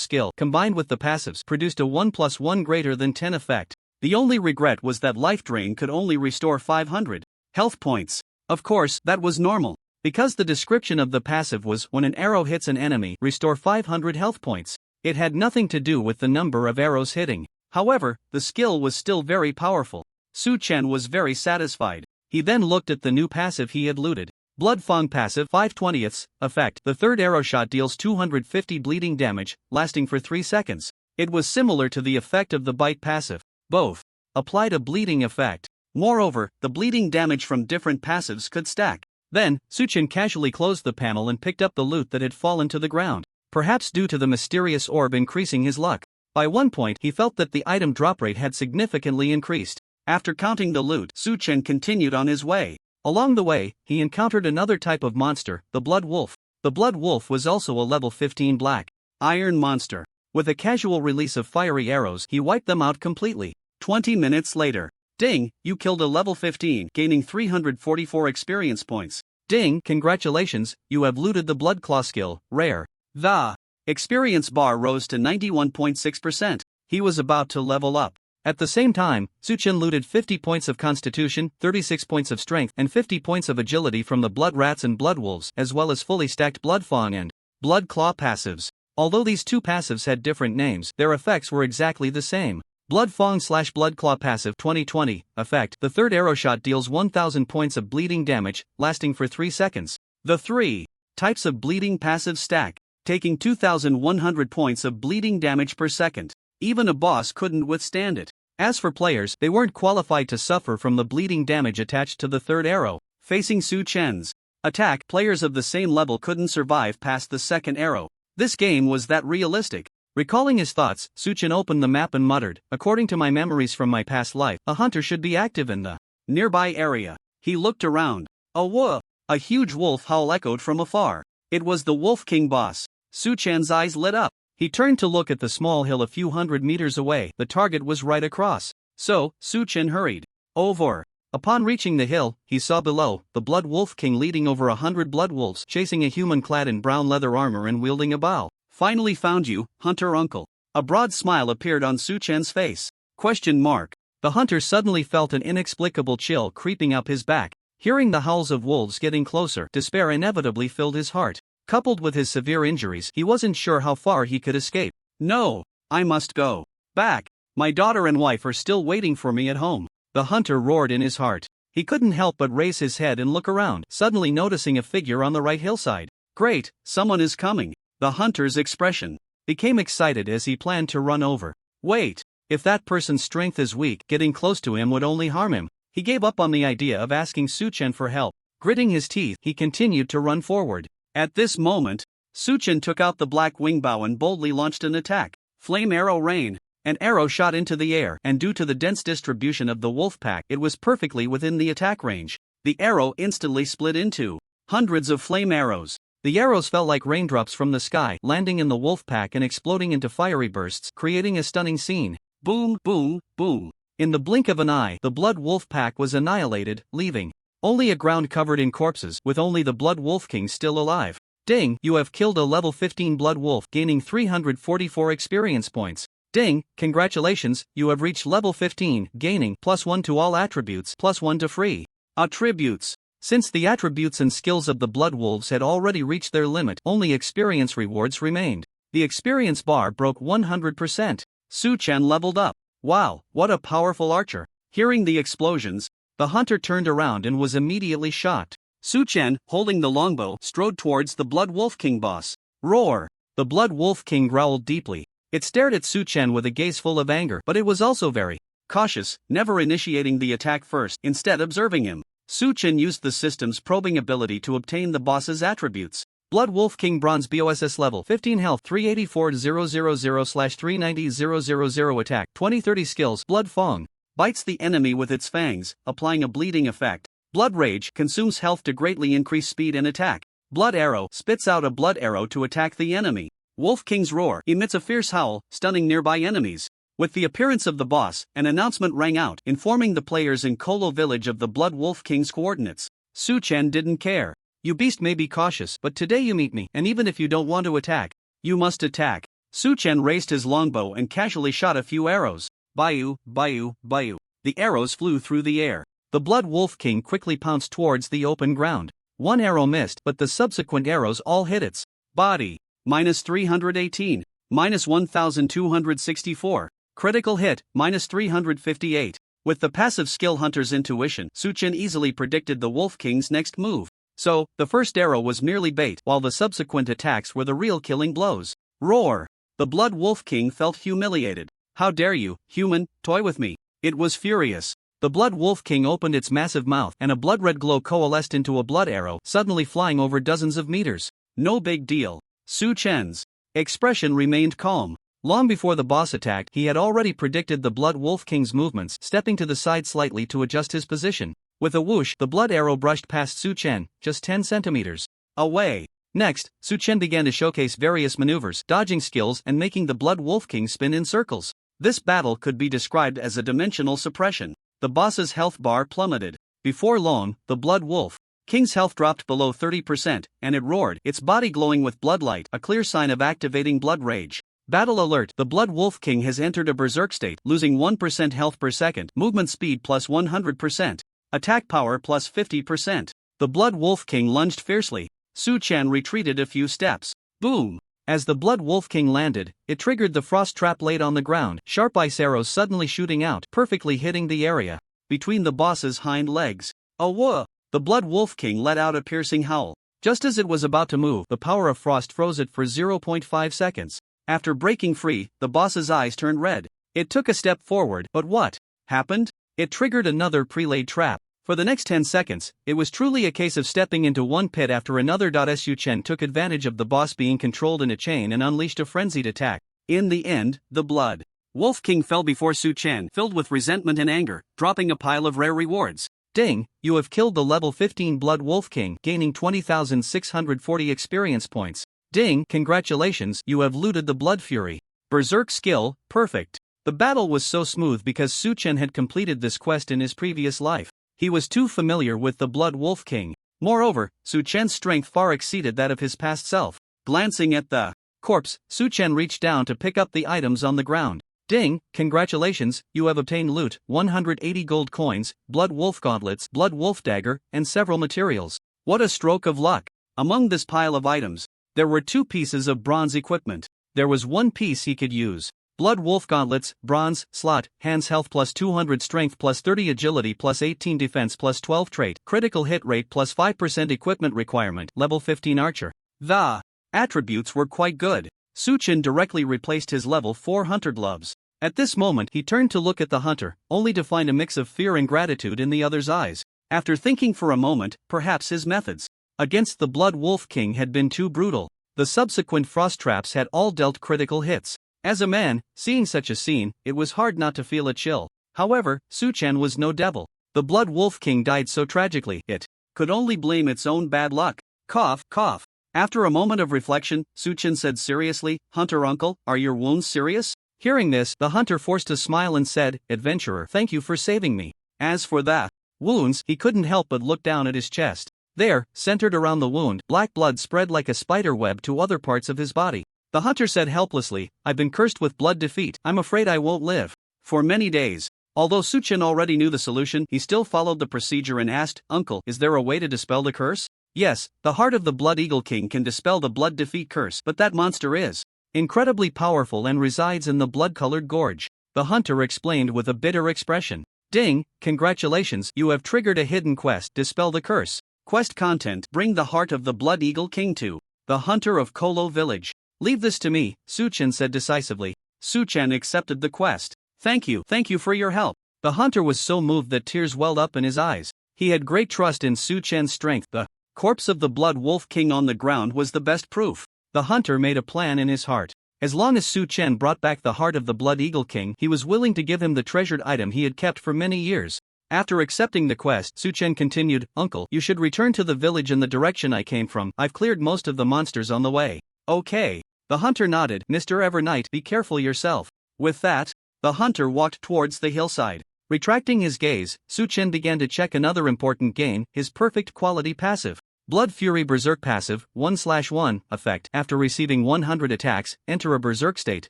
skill, combined with the passives, produced a 1+1 greater than 10 effect. The only regret was that life drain could only restore 500 health points. Of course, that was normal, because the description of the passive was, when an arrow hits an enemy, restore 500 health points. It had nothing to do with the number of arrows hitting. However, the skill was still very powerful. Su Chen was very satisfied. He then looked at the new passive he had looted. Blood Fong passive 5/20ths, effect. The third arrow shot deals 250 bleeding damage, lasting for 3 seconds. It was similar to the effect of the bite passive. Both applied a bleeding effect. Moreover, the bleeding damage from different passives could stack. Then, Su Chen casually closed the panel and picked up the loot that had fallen to the ground, perhaps due to the mysterious orb increasing his luck. By one point he felt that the item drop rate had significantly increased. After counting the loot, Su Chen continued on his way. Along the way, he encountered another type of monster, the Blood Wolf. The Blood Wolf was also a level 15 black iron monster. With a casual release of fiery arrows, he wiped them out completely. 20 minutes later. Ding, you killed a level 15, gaining 344 experience points. Ding, congratulations, you have looted the Blood Claw skill, rare. The experience bar rose to 91.6%. He was about to level up. At the same time, Su Chen looted 50 points of constitution, 36 points of strength, and 50 points of agility from the Blood Rats and Blood Wolves, as well as fully stacked Blood Fong and Blood Claw passives. Although these two passives had different names, their effects were exactly the same. Blood Fong/Blood Claw passive 20/20, effect. The third arrow shot deals 1000 points of bleeding damage, lasting for 3 seconds. The 3 types of bleeding passive stack, taking 2100 points of bleeding damage per second. Even a boss couldn't withstand it. As for players, they weren't qualified to suffer from the bleeding damage attached to the third arrow. Facing Su Chen's attack, players of the same level couldn't survive past the second arrow. This game was that realistic. Recalling his thoughts, Su Chen opened the map and muttered, according to my memories from my past life, a hunter should be active in the nearby area. He looked around. A wolf! A huge wolf howl echoed from afar. It was the Wolf King boss. Su Chen's eyes lit up. He turned to look at the small hill a few hundred meters away. The target was right across. So, Su Chen hurried over. Upon reaching the hill, he saw below, the Blood Wolf King leading over 100 blood wolves, chasing a human clad in brown leather armor and wielding a bow. Finally found you, Hunter Uncle. A broad smile appeared on Su Chen's face. ? The hunter suddenly felt an inexplicable chill creeping up his back. Hearing the howls of wolves getting closer, despair inevitably filled his heart. Coupled with his severe injuries, he wasn't sure how far he could escape. No, I must go back. My daughter and wife are still waiting for me at home. The hunter roared in his heart. He couldn't help but raise his head and look around, suddenly noticing a figure on the right hillside. Great, someone is coming. The hunter's expression became excited as he planned to run over. Wait, if that person's strength is weak, getting close to him would only harm him. He gave up on the idea of asking Su Chen for help. Gritting his teeth, he continued to run forward. At this moment, Su Chen took out the black wing bow and boldly launched an attack. Flame arrow rain. An arrow shot into the air, and due to the dense distribution of the wolf pack, it was perfectly within the attack range. The arrow instantly split into hundreds of flame arrows. The arrows fell like raindrops from the sky, landing in the wolf pack and exploding into fiery bursts, creating a stunning scene. Boom, boom, boom. In the blink of an eye, the Blood Wolf pack was annihilated, leaving only a ground covered in corpses, with only the Blood Wolf King still alive. Ding, you have killed a level 15 Blood Wolf, gaining 344 experience points. Ding, congratulations, you have reached level 15, gaining +1 to all attributes, +1 to free attributes. Since the attributes and skills of the Blood Wolves had already reached their limit, only experience rewards remained. The experience bar broke 100%. Su Chen leveled up. Wow, what a powerful archer. Hearing the explosions, the hunter turned around and was immediately shocked. Su Chen, holding the longbow, strode towards the Blood Wolf King boss. Roar! The Blood Wolf King growled deeply. It stared at Su Chen with a gaze full of anger, but it was also very cautious, never initiating the attack first, instead observing him. Su Chen used the system's probing ability to obtain the boss's attributes. Blood Wolf King Bronze BOSS level 15 health 384,000/390,000 attack 20-30 skills. Blood Fong bites the enemy with its fangs, applying a bleeding effect. Blood Rage consumes health to greatly increase speed and attack. Blood Arrow spits out a blood arrow to attack the enemy. Wolf King's Roar emits a fierce howl, stunning nearby enemies. With the appearance of the boss, an announcement rang out informing the players in Kolo village of the Blood Wolf King's coordinates. Su Chen didn't care. You beast may be cautious, but today you meet me, and even if you don't want to attack, you must attack. Su Chen raised his longbow and casually shot a few arrows. Bayu, bayu, bayu. The arrows flew through the air. The Blood Wolf King quickly pounced towards the open ground. One arrow missed, but the subsequent arrows all hit its body. Minus 318. Minus 1264. Critical hit, minus 358. With the passive skill Hunter's Intuition, Su Chen easily predicted the Wolf King's next move. So, the first arrow was merely bait, while the subsequent attacks were the real killing blows. Roar! The Blood Wolf King felt humiliated. How dare you, human, toy with me? It was furious. The Blood Wolf King opened its massive mouth and a blood-red glow coalesced into a blood arrow, suddenly flying over dozens of meters. No big deal. Su Chen's expression remained calm. Long before the boss attacked, he had already predicted the Blood Wolf King's movements, stepping to the side slightly to adjust his position. With a whoosh, the blood arrow brushed past Su Chen, just 10 centimeters away. Next, Su Chen began to showcase various maneuvers, dodging skills, and making the Blood Wolf King spin in circles. This battle could be described as a dimensional suppression. The boss's health bar plummeted. Before long, the Blood Wolf King's health dropped below 30%, and it roared, its body glowing with bloodlight, a clear sign of activating blood rage. Battle alert! The Blood Wolf King has entered a berserk state, losing 1% health per second, movement speed plus 100%, attack power plus 50%. The Blood Wolf King lunged fiercely. Su Chen retreated a few steps. Boom! As the Blood Wolf King landed, it triggered the frost trap laid on the ground, sharp ice arrows suddenly shooting out, perfectly hitting the area between the boss's hind legs. Oh whoa! The Blood Wolf King let out a piercing howl. Just as it was about to move, the power of frost froze it for 0.5 seconds. After breaking free, the boss's eyes turned red. It took a step forward, but what happened? It triggered another pre-laid trap. For the next 10 seconds, it was truly a case of stepping into one pit after another. Su Chen took advantage of the boss being controlled in a chain and unleashed a frenzied attack. In the end, the Blood Wolf King fell before Su Chen, filled with resentment and anger, dropping a pile of rare rewards. Ding, you have killed the level 15 Blood Wolf King, gaining 20,640 experience points. Ding, congratulations, you have looted the Blood Fury. Berserk skill, perfect. The battle was so smooth because Su Chen had completed this quest in his previous life. He was too familiar with the Blood Wolf King. Moreover, Su Chen's strength far exceeded that of his past self. Glancing at the corpse, Su Chen reached down to pick up the items on the ground. Ding, congratulations, you have obtained loot, 180 gold coins, Blood Wolf gauntlets, Blood Wolf dagger, and several materials. What a stroke of luck. Among this pile of items, there were 2 pieces of bronze equipment. There was 1 piece he could use. Blood Wolf gauntlets, bronze, slot, hands health plus 200 strength plus 30 agility plus 18 defense plus 12 trait, critical hit rate plus 5% equipment requirement, level 15 archer. The attributes were quite good. Su Chen directly replaced his level 4 hunter gloves. At this moment he turned to look at the hunter, only to find a mix of fear and gratitude in the other's eyes. After thinking for a moment, perhaps his methods against the Blood Wolf King had been too brutal. The subsequent frost traps had all dealt critical hits. As a man, seeing such a scene, it was hard not to feel a chill. However, Su Chen was no devil. The Blood Wolf King died so tragically, it could only blame its own bad luck. Cough, cough. After a moment of reflection, Su Chen said seriously, Hunter uncle, are your wounds serious? Hearing this, the hunter forced a smile and said, Adventurer, thank you for saving me. As for the wounds, he couldn't help but look down at his chest. There, centered around the wound, black blood spread like a spider web to other parts of his body. The hunter said helplessly, I've been cursed with blood defeat, I'm afraid I won't live for many days. Although Su Chen already knew the solution, he still followed the procedure and asked, Uncle, is there a way to dispel the curse? Yes, the heart of the Blood Eagle King can dispel the blood defeat curse, but that monster is incredibly powerful and resides in the blood-colored gorge. The hunter explained with a bitter expression. Ding, congratulations, you have triggered a hidden quest, dispel the curse. Quest content, bring the heart of the Blood Eagle King to the hunter of Kolo village. Leave this to me, Su Chen said decisively. Su Chen accepted the quest. Thank you for your help. The hunter was so moved that tears welled up in his eyes. He had great trust in Su Chen's strength. The corpse of the Blood Wolf King on the ground was the best proof. The hunter made a plan in his heart. As long as Su Chen brought back the heart of the Blood Eagle King, he was willing to give him the treasured item he had kept for many years. After accepting the quest, Su Chen continued, Uncle, you should return to the village in the direction I came from. I've cleared most of the monsters on the way. Okay. The hunter nodded. Mr. Evernight, be careful yourself. With that, The hunter walked towards the hillside. Retracting his gaze, Su-Chen began to check another important gain, his perfect quality passive. Blood Fury Berserk passive, 1/1, effect. After receiving 100 attacks, enter a berserk state,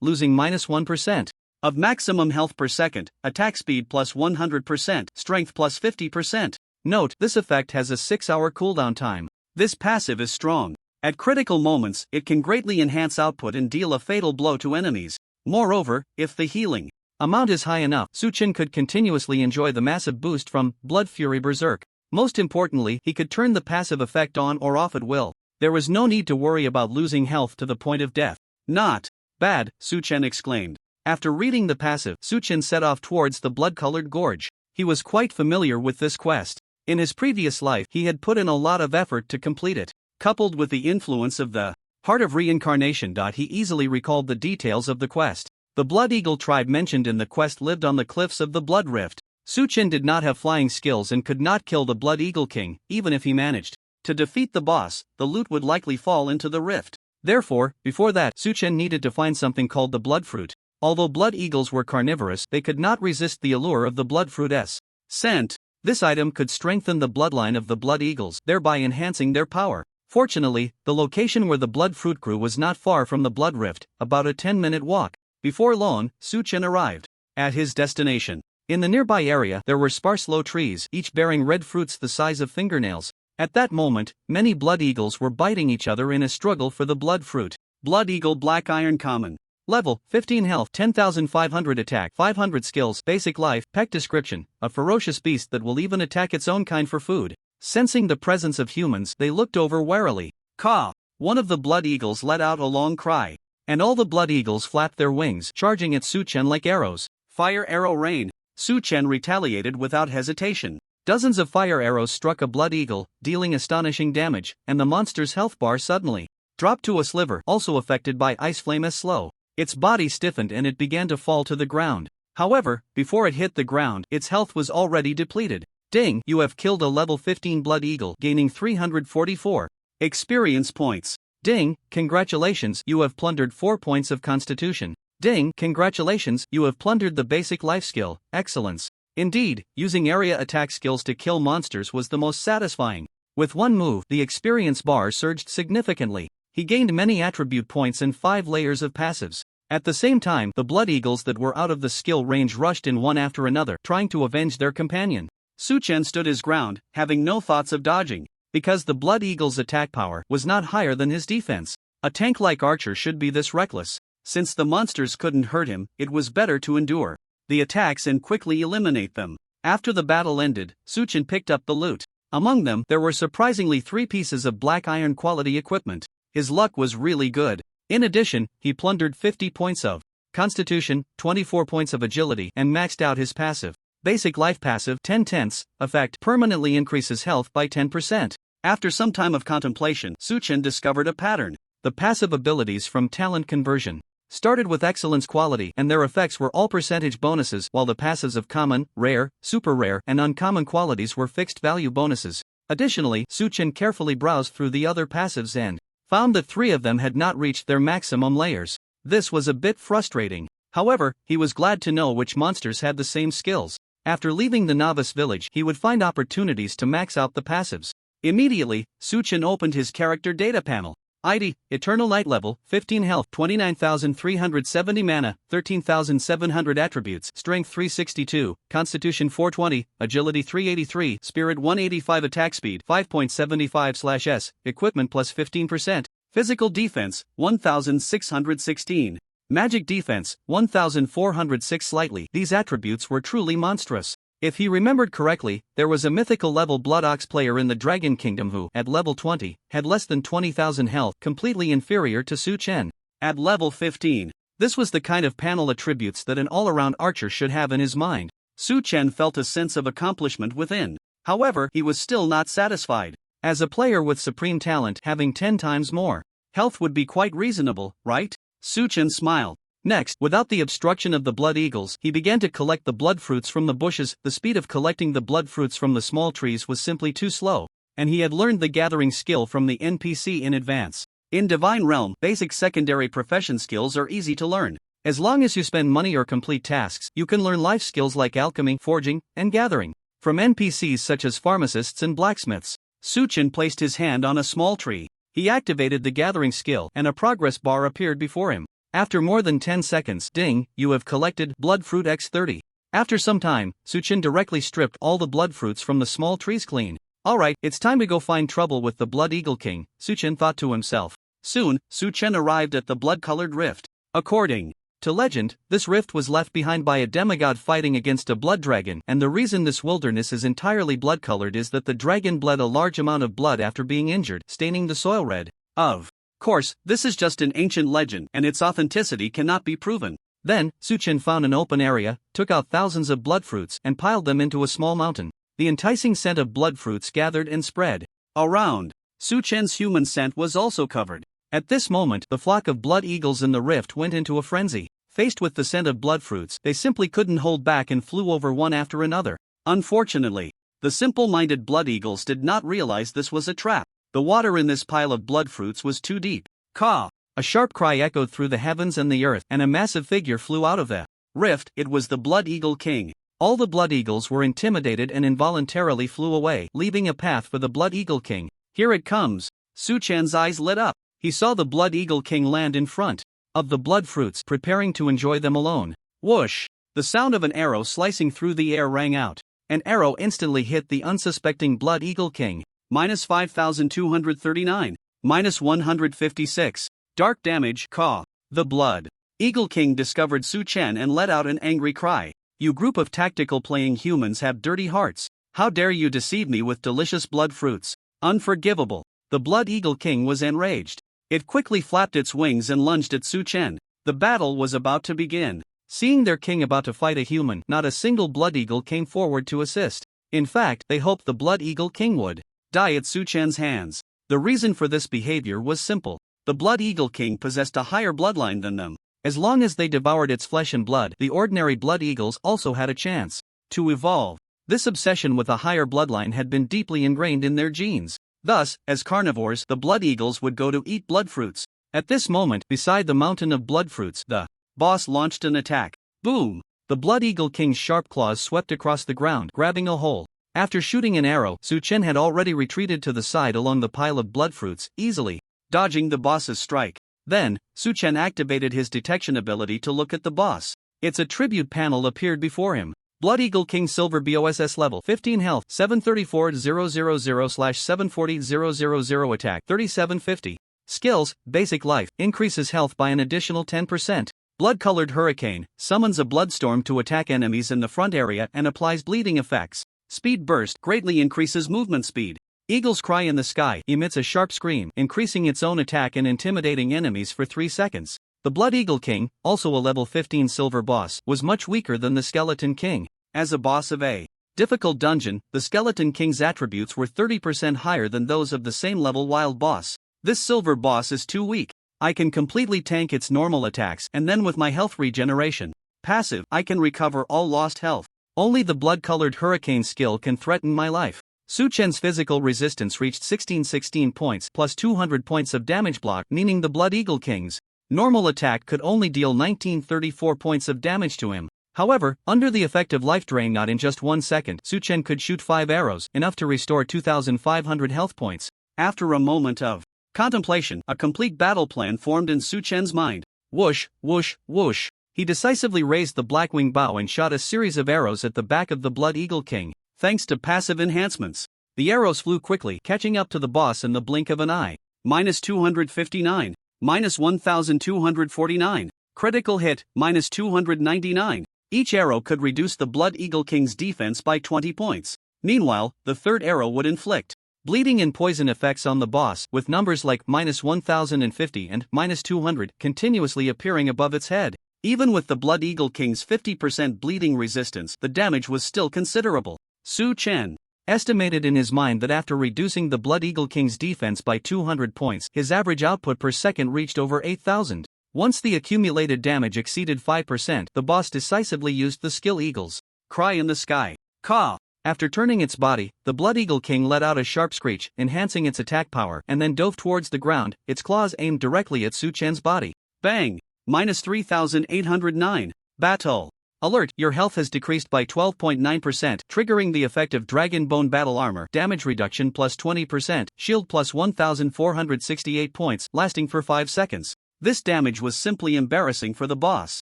losing -1% of maximum health per second, attack speed plus 100%, strength plus 50%. Note, this effect has a 6-hour cooldown time. This passive is strong. At critical moments, it can greatly enhance output and deal a fatal blow to enemies. Moreover, if the healing amount is high enough, Su-Chen could continuously enjoy the massive boost from Blood Fury Berserk. Most importantly, he could turn the passive effect on or off at will. There was no need to worry about losing health to the point of death. Not bad, Su-Chen exclaimed. After reading the passive, Su-Chen set off towards the blood-colored gorge. He was quite familiar with this quest. In his previous life, he had put in a lot of effort to complete it. Coupled with the influence of the Heart of Reincarnation, he easily recalled the details of the quest. The Blood Eagle tribe mentioned in the quest lived on the cliffs of the Blood Rift. Su-Chen did not have flying skills and could not kill the Blood Eagle King, even if he managed to defeat the boss. The loot would likely fall into the rift. Therefore, before that, Su-Chen needed to find something called the Blood Fruit. Although blood eagles were carnivorous, they could not resist the allure of the Blood Fruit's scent. This item could strengthen the bloodline of the Blood Eagles, thereby enhancing their power. Fortunately, the location where the Blood Fruit grew was not far from the Blood Rift, about a 10-minute walk. Before long, Su-Chen arrived at his destination. In the nearby area, there were sparse low trees, each bearing red fruits the size of fingernails. At that moment, many blood eagles were biting each other in a struggle for the blood fruit. Blood Eagle Black Iron Common. Level, 15 health, 10,500 attack, 500 skills, basic life, pet description, a ferocious beast that will even attack its own kind for food. Sensing the presence of humans, they looked over warily. Caw! One of the blood eagles let out a long cry. And all the blood eagles flapped their wings, charging at Su-Chen like arrows. Fire arrow rain. Su-Chen retaliated without hesitation. Dozens of fire arrows struck a blood eagle, dealing astonishing damage, and the monster's health bar suddenly dropped to a sliver, also affected by Ice Flame as slow. Its body stiffened and it began to fall to the ground. However, before it hit the ground, its health was already depleted. Ding! You have killed a level 15 blood eagle, gaining 344 experience points. Ding! Congratulations, you have plundered 4 points of constitution. Ding! Congratulations, you have plundered the basic life skill, excellence. Indeed, using area attack skills to kill monsters was the most satisfying. With one move, the experience bar surged significantly. He gained many attribute points and 5 layers of passives. At the same time, the blood eagles that were out of the skill range rushed in one after another, trying to avenge their companion. Su-Chen stood his ground, having no thoughts of dodging, because the blood eagle's attack power was not higher than his defense. A tank-like archer should be this reckless. Since the monsters couldn't hurt him, it was better to endure the attacks and quickly eliminate them. After the battle ended, Su-Chen picked up the loot. Among them, there were surprisingly 3 pieces of black iron quality equipment. His luck was really good. In addition, he plundered 50 points of constitution, 24 points of agility, and maxed out his passive. Basic life passive, 10/10, effect permanently increases health by 10%. After some time of contemplation, Su-Chen discovered a pattern. The passive abilities from talent conversion started with excellence quality, and their effects were all percentage bonuses, while the passives of common, rare, super rare, and uncommon qualities were fixed value bonuses. Additionally, Su-Chen carefully browsed through the other passives and found that 3 of them had not reached their maximum layers. This was a bit frustrating. However, he was glad to know which monsters had the same skills. After leaving the novice village, he would find opportunities to max out the passives. Immediately, Su-Chen opened his character data panel. ID, Eternal Light level, 15 health, 29,370 mana, 13,700 attributes, Strength 362, Constitution 420, Agility 383, Spirit 185, Attack Speed 5.75/s, Equipment plus 15%, Physical Defense 1,616, Magic Defense 1,406 slightly. These attributes were truly monstrous. If he remembered correctly, there was a mythical level Blood Ox player in the Dragon Kingdom who, at level 20, had less than 20,000 health, completely inferior to Su-Chen. At level 15, this was the kind of panel attributes that an all-around archer should have in his mind. Su-Chen felt a sense of accomplishment within. However, he was still not satisfied. As a player with supreme talent, having 10 times more health would be quite reasonable, right? Su-Chen smiled. Next, without the obstruction of the blood eagles, he began to collect the blood fruits from the bushes. The speed of collecting the blood fruits from the small trees was simply too slow, and he had learned the gathering skill from the NPC in advance. In Divine Realm, basic secondary profession skills are easy to learn. As long as you spend money or complete tasks, you can learn life skills like alchemy, forging, and gathering. From NPCs such as pharmacists and blacksmiths. Suchen placed his hand on a small tree. He activated the gathering skill and a progress bar appeared before him. After more than 10 seconds, ding, you have collected blood fruit X30. After some time, Suchen directly stripped all the blood fruits from the small trees clean. Alright, it's time to go find trouble with the Blood Eagle King, Suchen thought to himself. Soon, Suchen arrived at the blood-colored rift. According to legend, this rift was left behind by a demigod fighting against a blood dragon, and the reason this wilderness is entirely blood-colored is that the dragon bled a large amount of blood after being injured, staining the soil red. Of course, this is just an ancient legend and its authenticity cannot be proven. Then, Suchen found an open area, took out thousands of blood fruits, and piled them into a small mountain. The enticing scent of blood fruits gathered and spread around. Suchen's human scent was also covered. At this moment, the flock of blood eagles in the rift went into a frenzy. Faced with the scent of blood fruits, they simply couldn't hold back and flew over one after another. Unfortunately, the simple-minded blood eagles did not realize this was a trap. The water in this pile of blood fruits was too deep. Caw! A sharp cry echoed through the heavens and the earth, and a massive figure flew out of the rift. It was the Blood Eagle King. All the blood eagles were intimidated and involuntarily flew away, leaving a path for the Blood Eagle King. Here it comes. Suchen's eyes lit up. He saw the Blood Eagle King land in front of the blood fruits, preparing to enjoy them alone. Whoosh! The sound of an arrow slicing through the air rang out. An arrow instantly hit the unsuspecting Blood Eagle King. Minus 5,239. Minus 156. Dark damage. Caw. The Blood Eagle King discovered Suchen and let out an angry cry. You group of tactical playing humans have dirty hearts. How dare you deceive me with delicious blood fruits? Unforgivable. The Blood Eagle King was enraged. It quickly flapped its wings and lunged at Suchen. The battle was about to begin. Seeing their king about to fight a human, not a single Blood Eagle came forward to assist. In fact, they hoped the Blood Eagle King would die at Suchen's hands. The reason for this behavior was simple. The Blood Eagle King possessed a higher bloodline than them. As long as they devoured its flesh and blood, the ordinary blood eagles also had a chance to evolve. This obsession with a higher bloodline had been deeply ingrained in their genes. Thus, as carnivores, the blood eagles would go to eat blood fruits. At this moment, beside the mountain of blood fruits, the boss launched an attack. Boom! The Blood Eagle King's sharp claws swept across the ground, grabbing a hole. After shooting an arrow, Suchen had already retreated to the side along the pile of blood fruits, easily dodging the boss's strike. Then, Suchen activated his detection ability to look at the boss. Its attribute panel appeared before him. Blood Eagle King Silver BOSS level 15 health 734,000/740,000 attack 3750. Skills, Basic Life, increases health by an additional 10%. Blood-colored Hurricane, summons a bloodstorm to attack enemies in the front area and applies bleeding effects. Speed Burst greatly increases movement speed. Eagle's Cry in the Sky emits a sharp scream, increasing its own attack and intimidating enemies for 3 seconds. The Blood Eagle King, also a level 15 silver boss, was much weaker than the Skeleton King. As a boss of a difficult dungeon, the Skeleton King's attributes were 30% higher than those of the same level wild boss. This silver boss is too weak. I can completely tank its normal attacks, and then with my health regeneration passive, I can recover all lost health. Only the blood-colored Hurricane skill can threaten my life. Suchen's physical resistance reached 1616 points plus 200 points of damage block, meaning the Blood Eagle King's normal attack could only deal 1934 points of damage to him. However, under the effect of life drain, not in just 1 second, Suchen could shoot 5 arrows, enough to restore 2,500 health points. After a moment of contemplation, a complete battle plan formed in Suchen's mind. Whoosh, whoosh, whoosh. He decisively raised the Blackwing Bow and shot a series of arrows at the back of the Blood Eagle King. Thanks to passive enhancements, the arrows flew quickly, catching up to the boss in the blink of an eye. Minus 259. Minus 1,249. Critical hit, minus 299. Each arrow could reduce the Blood Eagle King's defense by 20 points. Meanwhile, the third arrow would inflict bleeding and poison effects on the boss, with numbers like minus 1,050 and minus 200 continuously appearing above its head. Even with the Blood Eagle King's 50% bleeding resistance, the damage was still considerable. Suchen estimated in his mind that after reducing the Blood Eagle King's defense by 200 points, his average output per second reached over 8,000. Once the accumulated damage exceeded 5%, the boss decisively used the skill Eagle's Cry in the Sky. Caw! After turning its body, the Blood Eagle King let out a sharp screech, enhancing its attack power, and then dove towards the ground, its claws aimed directly at Suchen's body. Bang! minus 3,809. Battle. Alert, your health has decreased by 12.9%, triggering the effect of Dragon Bone Battle Armor, damage reduction plus 20%, shield plus 1,468 points, lasting for 5 seconds. This damage was simply embarrassing for the boss.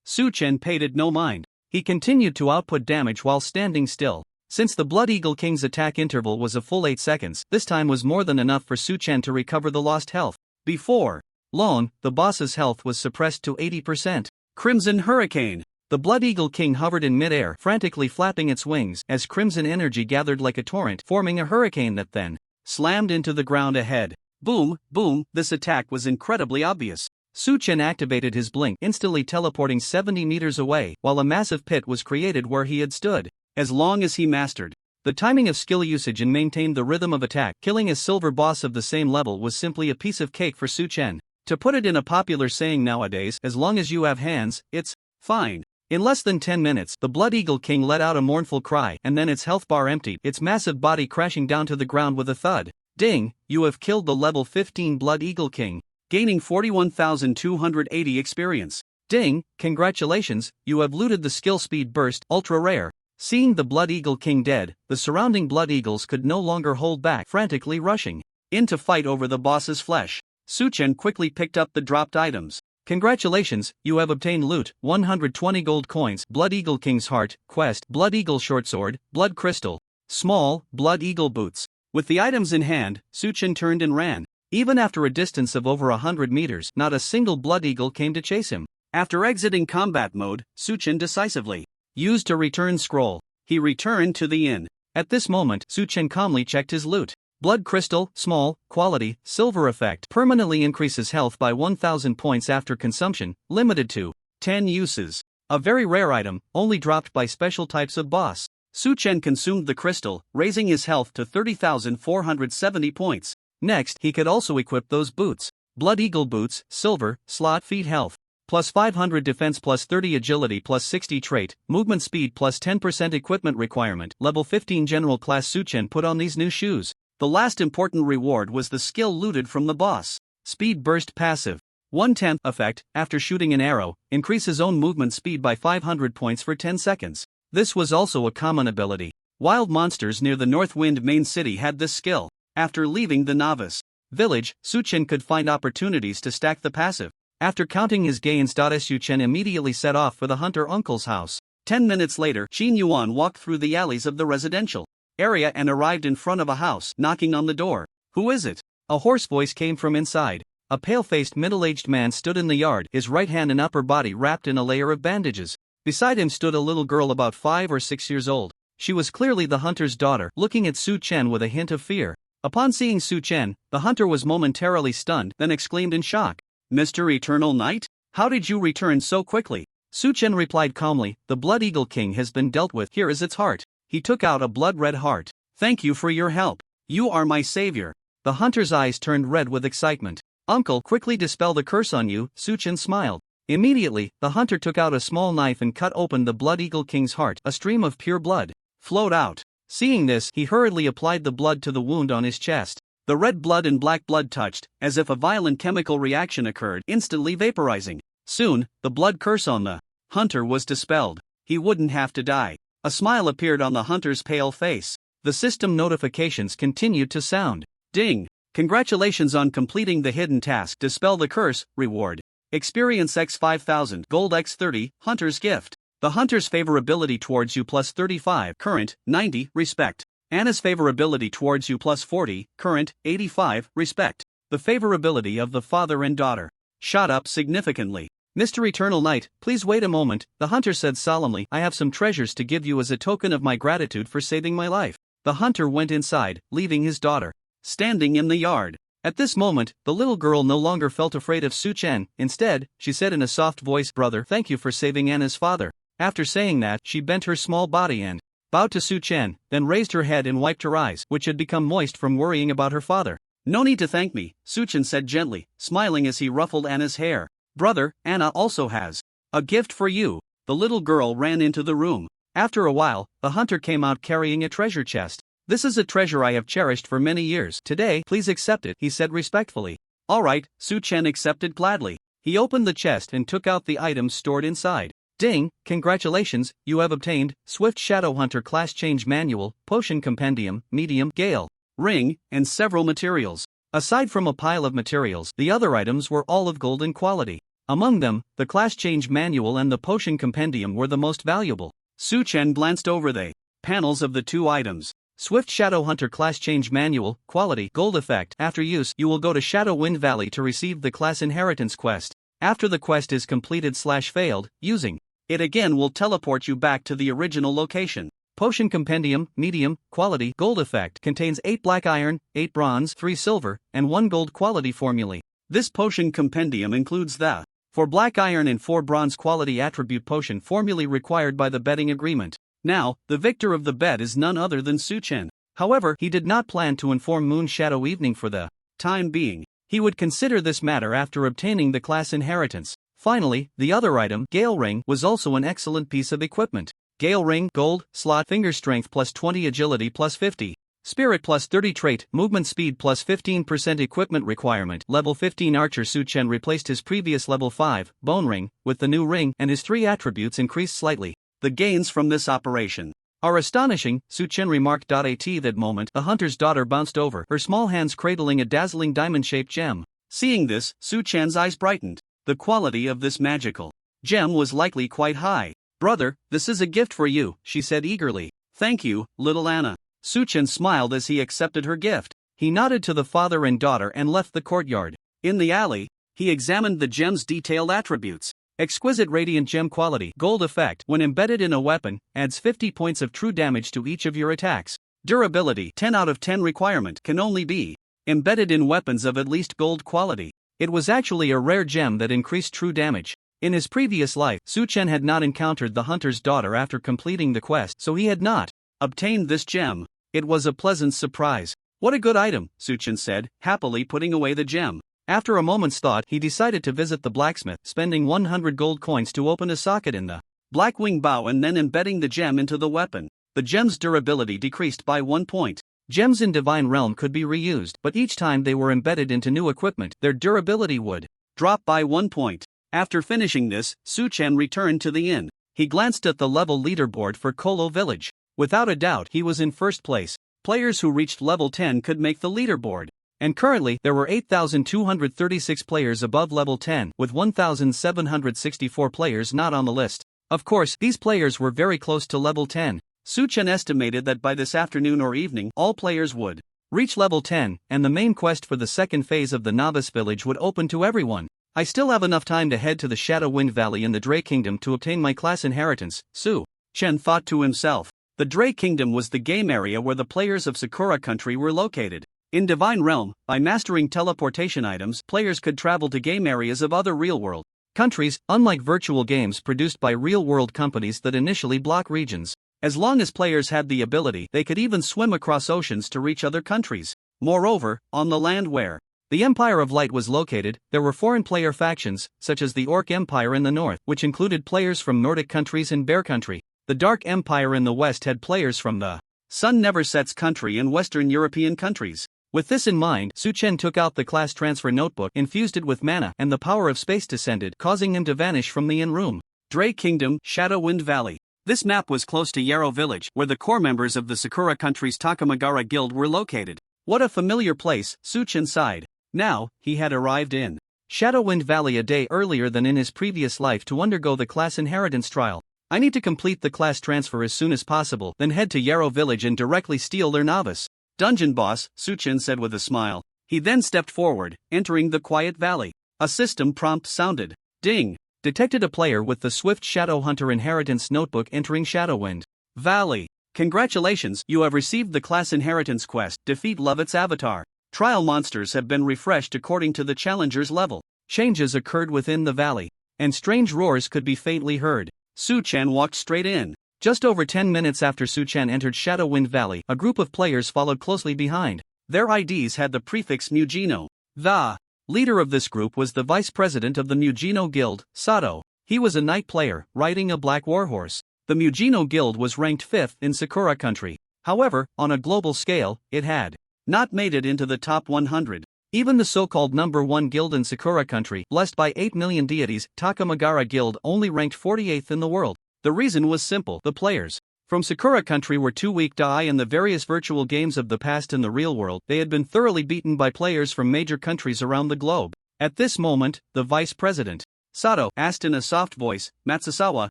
Su Chen paid it no mind. He continued to output damage while standing still. Since the Blood Eagle King's attack interval was a full 8 seconds, this time was more than enough for Su Chen to recover the lost health. Before long, the boss's health was suppressed to 80%. Crimson Hurricane. The Blood Eagle King hovered in midair, frantically flapping its wings as crimson energy gathered like a torrent, forming a hurricane that then slammed into the ground ahead. Boom, boom, this attack was incredibly obvious. Su Chen activated his blink, instantly teleporting 70 meters away, while a massive pit was created where he had stood. As long as he mastered the timing of skill usage and maintained the rhythm of attack, killing a silver boss of the same level was simply a piece of cake for Su Chen. To put it in a popular saying nowadays, as long as you have hands, it's fine. In less than 10 minutes, the Blood Eagle King let out a mournful cry, and then its health bar emptied, its massive body crashing down to the ground with a thud. Ding, you have killed the level 15 Blood Eagle King, gaining 41,280 experience. Ding, congratulations, you have looted the skill speed burst, ultra rare. Seeing the Blood Eagle King dead, the surrounding Blood Eagles could no longer hold back, frantically rushing in to fight over the boss's flesh. Su Chen quickly picked up the dropped items. Congratulations, you have obtained loot, 120 gold coins, Blood Eagle King's Heart, Quest, Blood Eagle Shortsword, Blood Crystal, Small, Blood Eagle Boots. With the items in hand, Su Chen turned and ran. Even after a distance of over 100 meters, not a single Blood Eagle came to chase him. After exiting combat mode, Su Chen decisively used a return scroll. He returned to the inn. At this moment, Su Chen calmly checked his loot. Blood Crystal, Small, Quality, Silver Effect permanently increases health by 1,000 points after consumption, limited to 10 uses. A very rare item, only dropped by special types of boss. Su Chen consumed the crystal, raising his health to 30,470 points. Next, he could also equip those boots. Blood Eagle Boots, Silver, Slot Feet Health. Plus 500 defense plus 30 agility plus 60 trait, movement speed plus 10% equipment requirement. Level 15 general class Su Chen put on these new shoes. The last important reward was the skill looted from the boss. Speed Burst Passive. 1/10 effect, after shooting an arrow, increases own movement speed by 500 points for 10 seconds. This was also a common ability. Wild monsters near the Northwind main city had this skill. After leaving the novice village, Su Chen could find opportunities to stack the passive. After counting his gains, Su Chen immediately set off for the hunter uncle's house. 10 minutes later, Qin Yuan walked through the alleys of the residential area and arrived in front of a house, knocking on the door. Who is it? A hoarse voice came from inside. A pale-faced middle-aged man stood in the yard, his right hand and upper body wrapped in a layer of bandages. Beside him stood a little girl about 5 or 6 years old. She was clearly the hunter's daughter, looking at Su Chen with a hint of fear. Upon seeing Su Chen, the hunter was momentarily stunned, then exclaimed in shock, "Mr. Eternal Knight? How did you return so quickly?" Su Chen replied calmly, "The Blood Eagle King has been dealt with, here is its heart." He took out a blood-red heart. "Thank you for your help. You are my savior." The hunter's eyes turned red with excitement. "Uncle, quickly dispel the curse on you," Su Chen smiled. Immediately, the hunter took out a small knife and cut open the Blood Eagle King's heart. A stream of pure blood flowed out. Seeing this, he hurriedly applied the blood to the wound on his chest. The red blood and black blood touched, as if a violent chemical reaction occurred, instantly vaporizing. Soon, the blood curse on the hunter was dispelled. He wouldn't have to die. A smile appeared on the hunter's pale face. The system notifications continued to sound. Ding! Congratulations on completing the hidden task. Dispel the curse. Reward. Experience X 5000, Gold X 30, Hunter's Gift. The hunter's favorability towards you plus 35, current, 90, respect. Anna's favorability towards you plus 40, current, 85, respect. The favorability of the father and daughter shot up significantly. "Mr. Eternal Knight, please wait a moment," the hunter said solemnly. "I have some treasures to give you as a token of my gratitude for saving my life." The hunter went inside, leaving his daughter standing in the yard. At this moment, the little girl no longer felt afraid of Su Chen. Instead, she said in a soft voice, "Brother, thank you for saving Anna's father." After saying that, she bent her small body and bowed to Su Chen, then raised her head and wiped her eyes, which had become moist from worrying about her father. "No need to thank me," Su Chen said gently, smiling as he ruffled Anna's hair. "Brother, Anna also has a gift for you." The little girl ran into the room. After a while, the hunter came out carrying a treasure chest. "This is a treasure I have cherished for many years. Today, please accept it," he said respectfully. "All right," Su Chen accepted gladly. He opened the chest and took out the items stored inside. Ding, congratulations, you have obtained Swift Shadowhunter Class Change Manual, Potion Compendium, Medium, Gale, Ring, and several materials. Aside from a pile of materials, the other items were all of golden quality. Among them, the Class Change Manual and the Potion Compendium were the most valuable. Su Chen glanced over the panels of the two items. Swift Shadowhunter Class Change Manual, Quality, Gold Effect. After use, you will go to Shadow Wind Valley to receive the Class Inheritance quest. After the quest is completed/failed, using it again will teleport you back to the original location. Potion Compendium, Medium, Quality, Gold Effect contains 8 black iron, 8 bronze, 3 silver, and 1 gold quality formulae. This Potion Compendium includes the 4 black iron and 4 bronze quality attribute potion formulae required by the betting agreement. Now, the victor of the bet is none other than Su Chen. However, he did not plan to inform Moon Shadow Evening for the time being. He would consider this matter after obtaining the class inheritance. Finally, the other item, Gale Ring, was also an excellent piece of equipment. Gale Ring, Gold, Slot, Finger Strength plus 20, Agility plus 50. Spirit plus 30 trait, movement speed plus 15% equipment requirement. Level 15 Archer Su Chen replaced his previous level 5, Bone Ring, with the new ring, and his 3 attributes increased slightly. The gains from this operation are astonishing, Su Chen remarked. At that moment, a hunter's daughter bounced over, her small hands cradling a dazzling diamond-shaped gem. Seeing this, Su Chen's eyes brightened. The quality of this magical gem was likely quite high. Brother, this is a gift for you, she said eagerly. Thank you, little Anna. Su Chen smiled as he accepted her gift. He nodded to the father and daughter and left the courtyard. In the alley, he examined the gem's detailed attributes. Exquisite Radiant Gem Quality, Gold Effect, when embedded in a weapon, adds 50 points of true damage to each of your attacks. Durability, 10 out of 10 requirement, can only be embedded in weapons of at least gold quality. It was actually a rare gem that increased true damage. In his previous life, Su Chen had not encountered the hunter's daughter after completing the quest, so he had not obtained this gem. It was a pleasant surprise. What a good item, Su Chen said, happily putting away the gem. After a moment's thought, he decided to visit the blacksmith, spending 100 gold coins to open a socket in the Blackwing Bow and then embedding the gem into the weapon. The gem's durability decreased by 1 point. Gems in Divine Realm could be reused, but each time they were embedded into new equipment, their durability would drop by 1 point. After finishing this, Su Chen returned to the inn. He glanced at the level leaderboard for Kolo Village. Without a doubt, he was in first place. Players who reached level 10 could make the leaderboard. And currently, there were 8,236 players above level 10, with 1,764 players not on the list. Of course, these players were very close to level 10. Su Chen estimated that by this afternoon or evening, all players would reach level 10, and the main quest for the second phase of the Novice Village would open to everyone. I still have enough time to head to the Shadow Wind Valley in the Drake Kingdom to obtain my class inheritance, Su Chen thought to himself. The Drake Kingdom was the game area where the players of Sakura Country were located. In Divine Realm, by mastering teleportation items, players could travel to game areas of other real-world countries, unlike virtual games produced by real-world companies that initially block regions. As long as players had the ability, they could even swim across oceans to reach other countries. Moreover, on the land where the Empire of Light was located, there were foreign player factions, such as the Orc Empire in the north, which included players from Nordic countries and Bear Country. The Dark Empire in the west had players from the Sun Never Sets country and Western European countries. With this in mind, Su Chen took out the class transfer notebook, infused it with mana, and the power of space descended, causing him to vanish from the inn room. Drake Kingdom, Shadow Wind Valley. This map was close to Yarrow Village, where the core members of the Sakura Country's Takamagara Guild were located. What a familiar place, Su Chen sighed. Now, he had arrived in Shadow Wind Valley a day earlier than in his previous life to undergo the class inheritance trial. I need to complete the class transfer as soon as possible, then head to Yarrow Village and directly steal their novice dungeon boss, Su Chen said with a smile. He then stepped forward, entering the quiet valley. A system prompt sounded. Ding! Detected a player with the Swift Shadowhunter Inheritance Notebook entering Shadowwind Valley. Congratulations, you have received the class inheritance quest, Defeat Lovett's Avatar. Trial monsters have been refreshed according to the challenger's level. Changes occurred within the valley, and strange roars could be faintly heard. Su Chen walked straight in. Just over 10 minutes after Su Chen entered Shadowwind Valley, a group of players followed closely behind. Their IDs had the prefix Mugino. The leader of this group was the vice president of the Mugino Guild, Sato. He was a knight player, riding a black warhorse. The Mugino Guild was ranked 5th in Sakura Country. However, on a global scale, it had not made it into the top 100. Even the so-called number 1 guild in Sakura country, blessed by 8 million deities, Takamagara Guild only ranked 48th in the world. The reason was simple: the players from Sakura country were too weak to eye in the various virtual games of the past. In the real world, they had been thoroughly beaten by players from major countries around the globe. At this moment, the vice president, Sato, asked in a soft voice, "Matsusawa,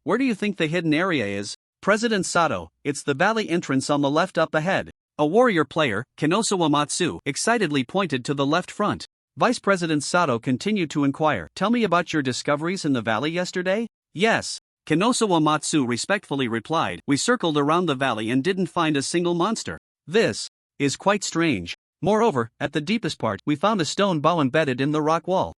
where do you think the hidden area is?" "President Sato, it's the valley entrance on the left up ahead." A warrior player, Kinosawa Matsu, excitedly pointed to the left front. Vice President Sato continued to inquire, "Tell me about your discoveries in the valley yesterday?" "Yes," Kinosawa Matsu respectfully replied. "We circled around the valley and didn't find a single monster. This is quite strange. Moreover, at the deepest part, we found a stone bow embedded in the rock wall."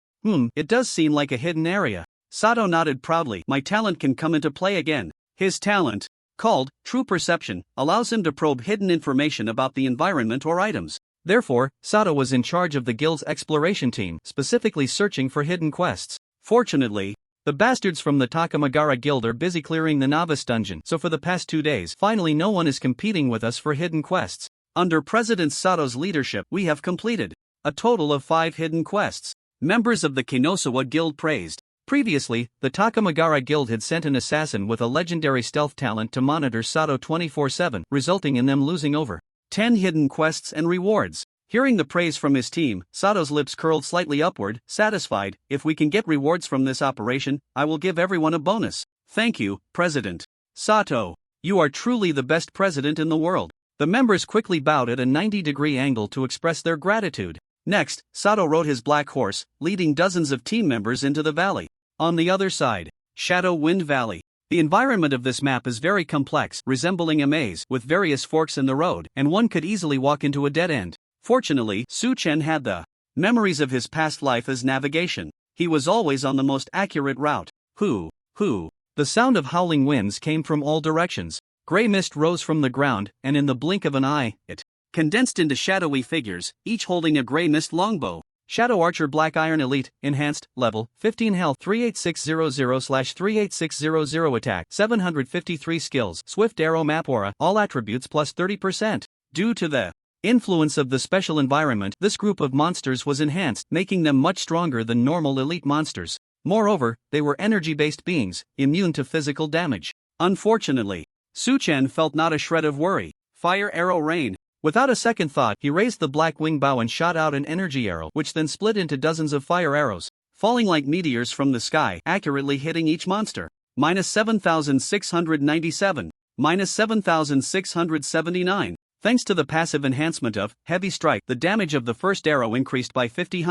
It does seem like a hidden area." Sato nodded proudly. "My talent can come into play again." His talent, called True Perception, allows him to probe hidden information about the environment or items. Therefore, Sato was in charge of the guild's exploration team, specifically searching for hidden quests. Fortunately, the bastards from the Takamagara Guild are busy clearing the novice dungeon, so for the past 2 days, finally no one is competing with us for hidden quests. Under President Sato's leadership, we have completed a total of 5 hidden quests. Members of the Kinosawa Guild praised. Previously, the Takamagara Guild had sent an assassin with a legendary stealth talent to monitor Sato 24/7, resulting in them losing over 10 hidden quests and rewards. Hearing the praise from his team, Sato's lips curled slightly upward, satisfied. "If we can get rewards from this operation, I will give everyone a bonus." "Thank you, President Sato. You are truly the best president in the world." The members quickly bowed at a 90-degree angle to express their gratitude. Next, Sato rode his black horse, leading dozens of team members into the valley. On the other side, Shadow Wind Valley. The environment of this map is very complex, resembling a maze, with various forks in the road, and one could easily walk into a dead end. Fortunately, Su Chen had the memories of his past life as navigation. He was always on the most accurate route. Hoo. The sound of howling winds came from all directions. Gray mist rose from the ground, and in the blink of an eye, it condensed into shadowy figures, each holding a gray mist longbow. Shadow Archer Black Iron Elite, Enhanced, Level 15 Health 38600/38600 Attack 753 Skills Swift Arrow Map Aura, all attributes plus 30%. Due to the influence of the special environment, this group of monsters was enhanced, making them much stronger than normal elite monsters. Moreover, they were energy-based beings, immune to physical damage. Unfortunately, Su Chen felt not a shred of worry. Fire Arrow Rain. Without a second thought, he raised the black wing bow and shot out an energy arrow, which then split into dozens of fire arrows, falling like meteors from the sky, accurately hitting each monster. -7,697. -7,679. Thanks to the passive enhancement of Heavy Strike, the damage of the first arrow increased by 50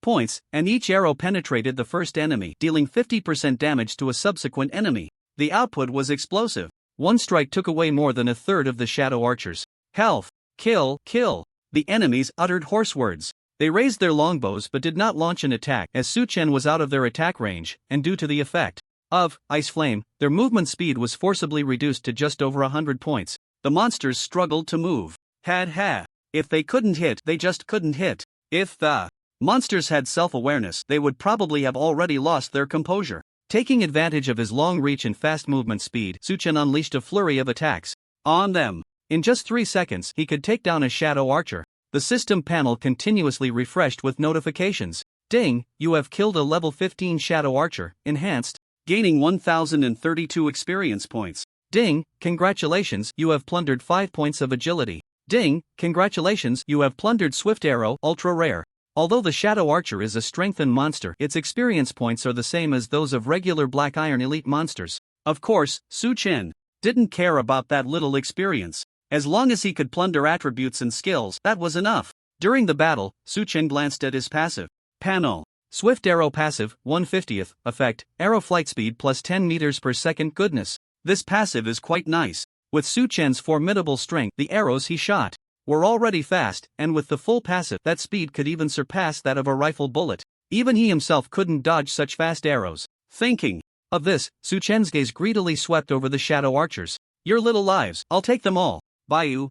points, and each arrow penetrated the first enemy, dealing 50% damage to a subsequent enemy. The output was explosive. One strike took away more than a third of the Shadow Archers' health. Kill. The enemies uttered hoarse words. They raised their longbows but did not launch an attack, as Su Chen was out of their attack range, and due to the effect of Ice Flame, their movement speed was forcibly reduced to just over 100 points. The monsters struggled to move. If they couldn't hit, they just couldn't hit. If the monsters had self-awareness, they would probably have already lost their composure. Taking advantage of his long reach and fast movement speed, Su Chen unleashed a flurry of attacks on them. In just 3 seconds, he could take down a Shadow Archer. The system panel continuously refreshed with notifications. Ding, you have killed a level 15 Shadow Archer, Enhanced, gaining 1032 experience points. Ding, congratulations, you have plundered 5 points of agility. Ding, congratulations, you have plundered Swift Arrow, Ultra Rare. Although the Shadow Archer is a strengthened monster, its experience points are the same as those of regular Black Iron Elite monsters. Of course, Su Chen didn't care about that little experience. As long as he could plunder attributes and skills, that was enough. During the battle, Su Chen glanced at his passive panel. Swift Arrow Passive, 1/50th, Effect, Arrow Flight Speed plus 10 meters per second. Goodness, this passive is quite nice. With Su Chen's formidable strength, the arrows he shot were already fast, and with the full passive, that speed could even surpass that of a rifle bullet. Even he himself couldn't dodge such fast arrows. Thinking of this, Su Chen's gaze greedily swept over the Shadow Archers. Your little lives, I'll take them all. Bayou.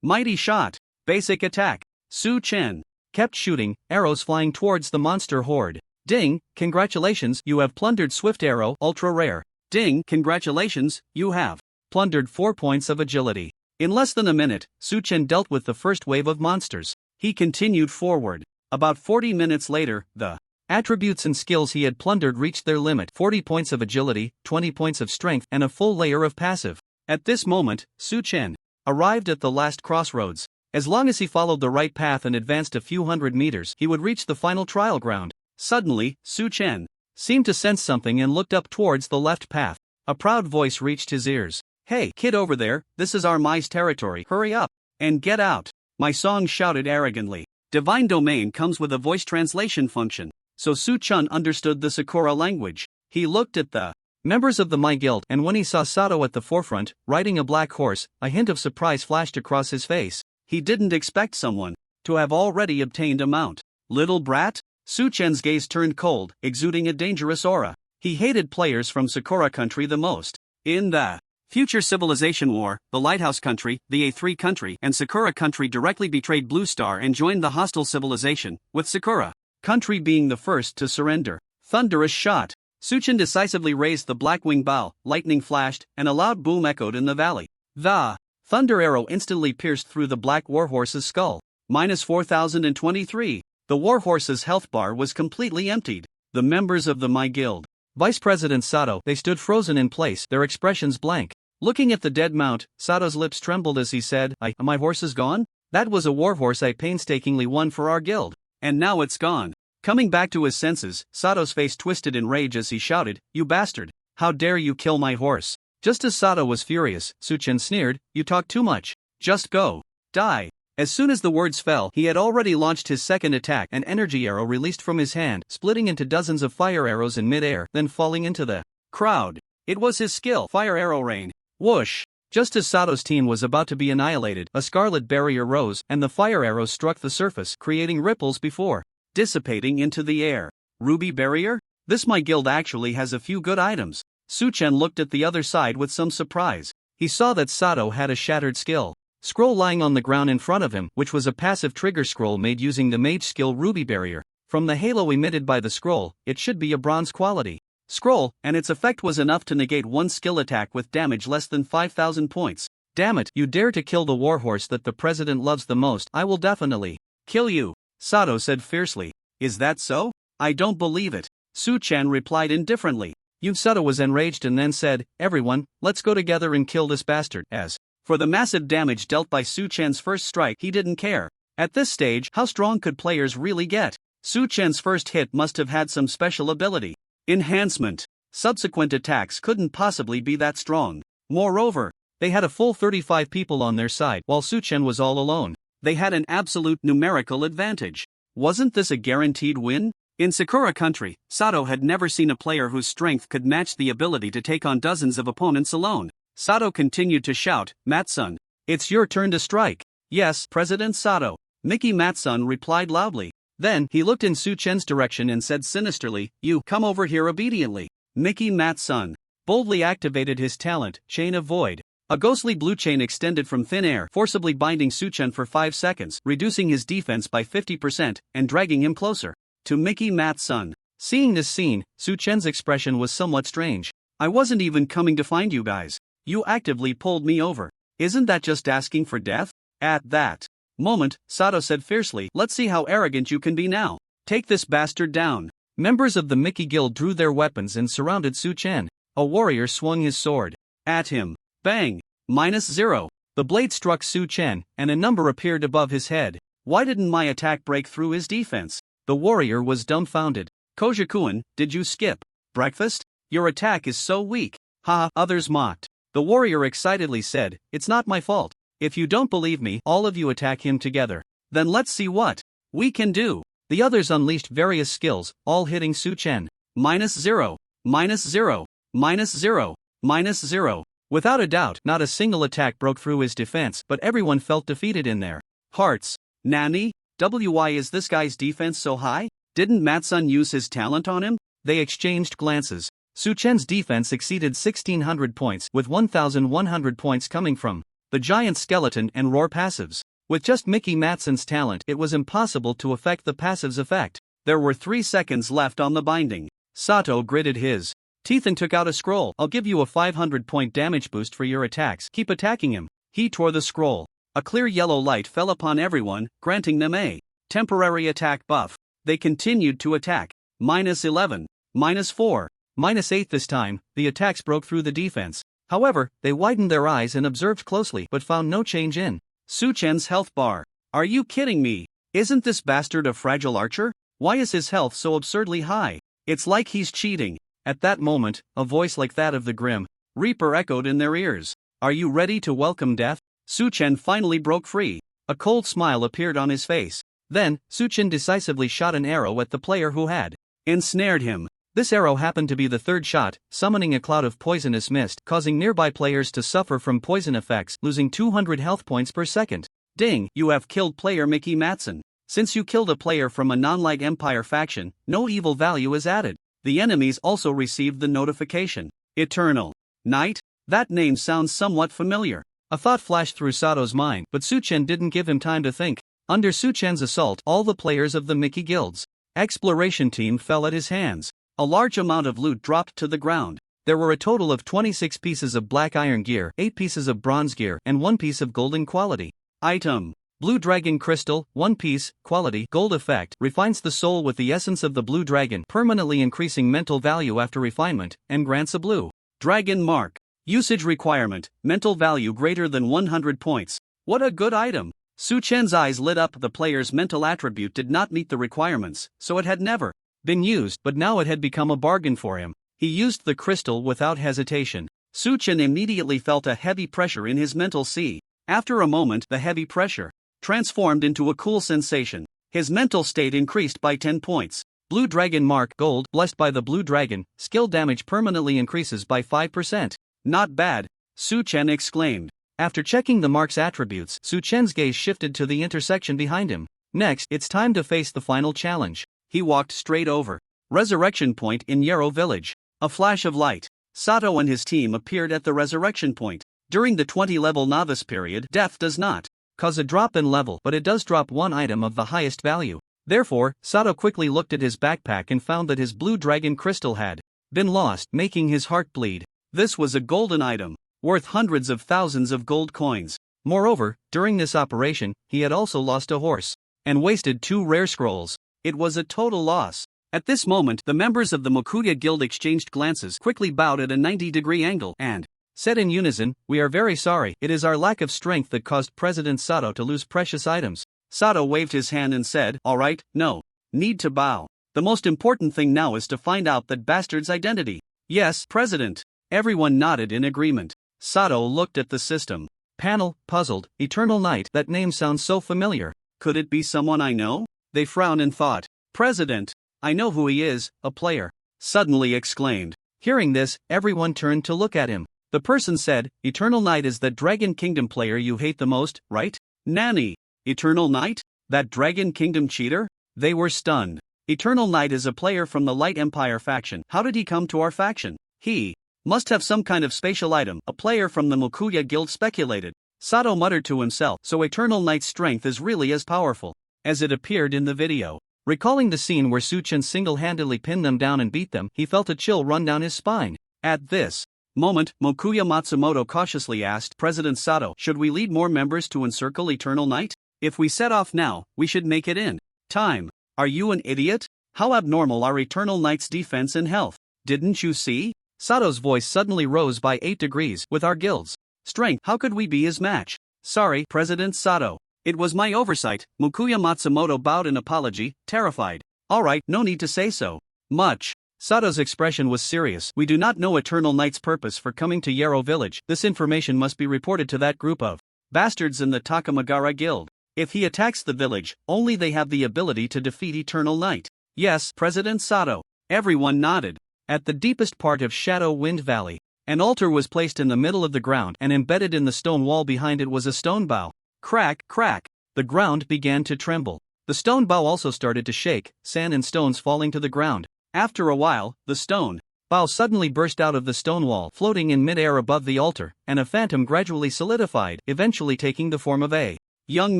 Mighty Shot. Basic Attack. Su Chen kept shooting, arrows flying towards the monster horde. Ding, congratulations, you have plundered Swift Arrow, Ultra Rare. Ding, congratulations, you have plundered 4 points of agility. In less than a minute, Su Chen dealt with the first wave of monsters. He continued forward. About 40 minutes later, the attributes and skills he had plundered reached their limit: 40 points of agility, 20 points of strength, and a full layer of passive. At this moment, Su Chen arrived at the last crossroads. As long as he followed the right path and advanced a few hundred meters, he would reach the final trial ground. Suddenly, Su Chen seemed to sense something and looked up towards the left path. A proud voice reached his ears. "Hey, kid over there, this is archmage territory. Hurry up and get out." My song shouted arrogantly. Divine Domain comes with a voice translation function, so Su Chen understood the Sakura language. He looked at the members of the My Guild, and when he saw Sato at the forefront, riding a black horse, a hint of surprise flashed across his face. He didn't expect someone to have already obtained a mount. Little brat? Su Chen's gaze turned cold, exuding a dangerous aura. He hated players from Sakura country the most. In the future civilization war, the Lighthouse country, the A3 country, and Sakura country directly betrayed Blue Star and joined the hostile civilization, with Sakura country being the first to surrender. Thunderous shot. Su Chen decisively raised the black wing bow, lightning flashed, and a loud boom echoed in the valley. The thunder arrow instantly pierced through the black warhorse's skull. Minus 4023. The warhorse's health bar was completely emptied. The members of the My Guild, Vice President Sato, they stood frozen in place, their expressions blank. Looking at the dead mount, Sato's lips trembled as he said, My horse is gone? That was a warhorse I painstakingly won for our guild. And now it's gone." Coming back to his senses, Sato's face twisted in rage as he shouted, "You bastard! How dare you kill my horse?" Just as Sato was furious, Su Chen sneered, "You talk too much. Just go. Die." As soon as the words fell, he had already launched his second attack, an energy arrow released from his hand, splitting into dozens of fire arrows in mid-air, then falling into the crowd. It was his skill, fire arrow rain. Whoosh! Just as Sato's team was about to be annihilated, a scarlet barrier rose, and the fire arrows struck the surface, creating ripples before dissipating into the air. Ruby barrier? This My Guild actually has a few good items. Su Chen looked at the other side with some surprise. He saw that Sato had a shattered skill scroll lying on the ground in front of him, which was a passive trigger scroll made using the mage skill Ruby barrier. From the halo emitted by the scroll, it should be a bronze quality scroll, and its effect was enough to negate one skill attack with damage less than 5,000 points. "Damn it, you dare to kill the warhorse that the president loves the most, I will definitely kill you," Sato said fiercely. "Is that so? I don't believe it." Su Chen replied indifferently. Sato was enraged and then said, "Everyone, let's go together and kill this bastard." As for the massive damage dealt by Su Chen's first strike, he didn't care. At this stage, how strong could players really get? Su Chen's first hit must have had some special ability. Enhancement. Subsequent attacks couldn't possibly be that strong. Moreover, they had a full 35 people on their side, while Su Chen was all alone. They had an absolute numerical advantage. Wasn't this a guaranteed win? In Sakura country, Sato had never seen a player whose strength could match the ability to take on dozens of opponents alone. Sato continued to shout, "Matsun, it's your turn to strike." "Yes, President Sato," Mickey Matsun replied loudly. Then he looked in Su Chen's direction and said sinisterly, "You come over here obediently." Mickey Matsun boldly activated his talent, Chain of Void. A ghostly blue chain extended from thin air, forcibly binding Su Chen for 5 seconds, reducing his defense by 50% and dragging him closer to Mickey Matsun. Seeing this scene, Su Chen's expression was somewhat strange. "I wasn't even coming to find you guys. You actively pulled me over. Isn't that just asking for death?" At that moment, Sato said fiercely, "Let's see how arrogant you can be now. Take this bastard down." Members of the Mickey Guild drew their weapons and surrounded Su Chen. A warrior swung his sword at him. Bang! -0. The blade struck Su Chen, and a number appeared above his head. Why didn't my attack break through his defense? The warrior was dumbfounded. "Kojakuin, did you skip breakfast? Your attack is so weak." "Ha!" others mocked. The warrior excitedly said, "It's not my fault. If you don't believe me, all of you attack him together. Then let's see what we can do." The others unleashed various skills, all hitting Su Chen. -0, -0, -0, -0. Without a doubt, not a single attack broke through his defense, but everyone felt defeated in their hearts. "Nani? Why is this guy's defense so high? Didn't Matsun use his talent on him?" They exchanged glances. Su Chen's defense exceeded 1,600 points, with 1,100 points coming from the giant skeleton and roar passives. With just Mickey Matsun's talent, it was impossible to affect the passive's effect. There were 3 seconds left on the binding. Sato gritted his teeth and took out a scroll. "I'll give you a 500-point damage boost for your attacks. Keep attacking him." He tore the scroll A clear yellow light fell upon everyone, granting them a temporary attack buff. They continued to attack. -11, -4, -8 this time, the attacks broke through the defense. However, they widened their eyes and observed closely but found no change in Su Chen's health bar. Are you kidding me? Isn't this bastard a fragile archer? Why is his health so absurdly high? It's like he's cheating. At that moment, a voice like that of the Grim Reaper echoed in their ears. Are you ready to welcome death? Su Chen finally broke free. A cold smile appeared on his face. Then, Su Chen decisively shot an arrow at the player who had ensnared him. This arrow happened to be the third shot, summoning a cloud of poisonous mist, causing nearby players to suffer from poison effects, losing 200 health points per second. Ding, you have killed player Mickey Matson. Since you killed a player from a non-Light Empire faction, no evil value is added. The enemies also received the notification. Eternal Night? That name sounds somewhat familiar. A thought flashed through Sato's mind, but Su Chen didn't give him time to think. Under Su Chen's assault, all the players of the Mickey Guild's exploration team fell at his hands. A large amount of loot dropped to the ground. There were a total of 26 pieces of black iron gear, 8 pieces of bronze gear, and 1 piece of golden quality. Item. Blue Dragon Crystal, 1 piece, quality, gold effect, refines the soul with the essence of the blue dragon, permanently increasing mental value after refinement, and grants a blue dragon mark. Usage requirement, mental value greater than 100 points. What a good item. Su Chen's eyes lit up. The player's mental attribute did not meet the requirements, so it had never been used, but now it had become a bargain for him. He used the crystal without hesitation. Su Chen immediately felt a heavy pressure in his mental sea. After a moment, the heavy pressure transformed into a cool sensation. His mental state increased by 10 points. Blue Dragon Mark Gold, blessed by the Blue Dragon, skill damage permanently increases by 5%. Not bad, Su Chen exclaimed. After checking the mark's attributes, Su Chen's gaze shifted to the intersection behind him. Next, it's time to face the final challenge. He walked straight over. Resurrection Point in Yarrow Village. A flash of light. Sato and his team appeared at the Resurrection Point. During the 20-level novice period, death does not cause a drop in level, but it does drop one item of the highest value. Therefore, Sato quickly looked at his backpack and found that his Blue Dragon Crystal had been lost, making his heart bleed. This was a golden item, worth hundreds of thousands of gold coins. Moreover, during this operation, he had also lost a horse and wasted 2 rare scrolls. It was a total loss. At this moment, the members of the Mokuya Guild exchanged glances, quickly bowed at a 90-degree angle, and said in unison, "We are very sorry. It is our lack of strength that caused President Sato to lose precious items." Sato waved his hand and said, "All right, no need to bow. The most important thing now is to find out that bastard's identity." "Yes, President." Everyone nodded in agreement. Sato looked at the system panel, puzzled. Eternal Night, that name sounds so familiar. Could it be someone I know? They frowned and thought. President, I know who he is, a player suddenly exclaimed. Hearing this, everyone turned to look at him. The person said, "Eternal Night is that Dragon Kingdom player you hate the most, right?" "Nanny, Eternal Night? That Dragon Kingdom cheater?" They were stunned. "Eternal Night is a player from the Light Empire faction. How did he come to our faction? He must have some kind of spatial item," a player from the Mokuya Guild speculated. Sato muttered to himself, "So Eternal Night's strength is really as powerful as it appeared in the video." Recalling the scene where Su Chen single-handedly pinned them down and beat them, he felt a chill run down his spine. At this moment, Mokuya Matsumoto cautiously asked President Sato, "Should we lead more members to encircle Eternal Night? If we set off now, we should make it in time." "Are you an idiot? How abnormal are Eternal Night's defense and health? Didn't you see?" Sato's voice suddenly rose by 8 degrees. "With our guild's strength, how could we be his match?" "Sorry, President Sato. It was my oversight." Mokuya Matsumoto bowed in apology, terrified. "All right, no need to say so much." Sato's expression was serious. "We do not know Eternal Night's purpose for coming to Yarrow Village. This information must be reported to that group of bastards in the Takamagara Guild. If he attacks the village, only they have the ability to defeat Eternal Night." "Yes, President Sato." Everyone nodded. At the deepest part of Shadow Wind Valley, an altar was placed in the middle of the ground, and embedded in the stone wall behind it was a stone bow. Crack, crack. The ground began to tremble. The stone bow also started to shake, sand and stones falling to the ground. After a while, the stone bow suddenly burst out of the stone wall, floating in mid-air above the altar, and a phantom gradually solidified, eventually taking the form of a young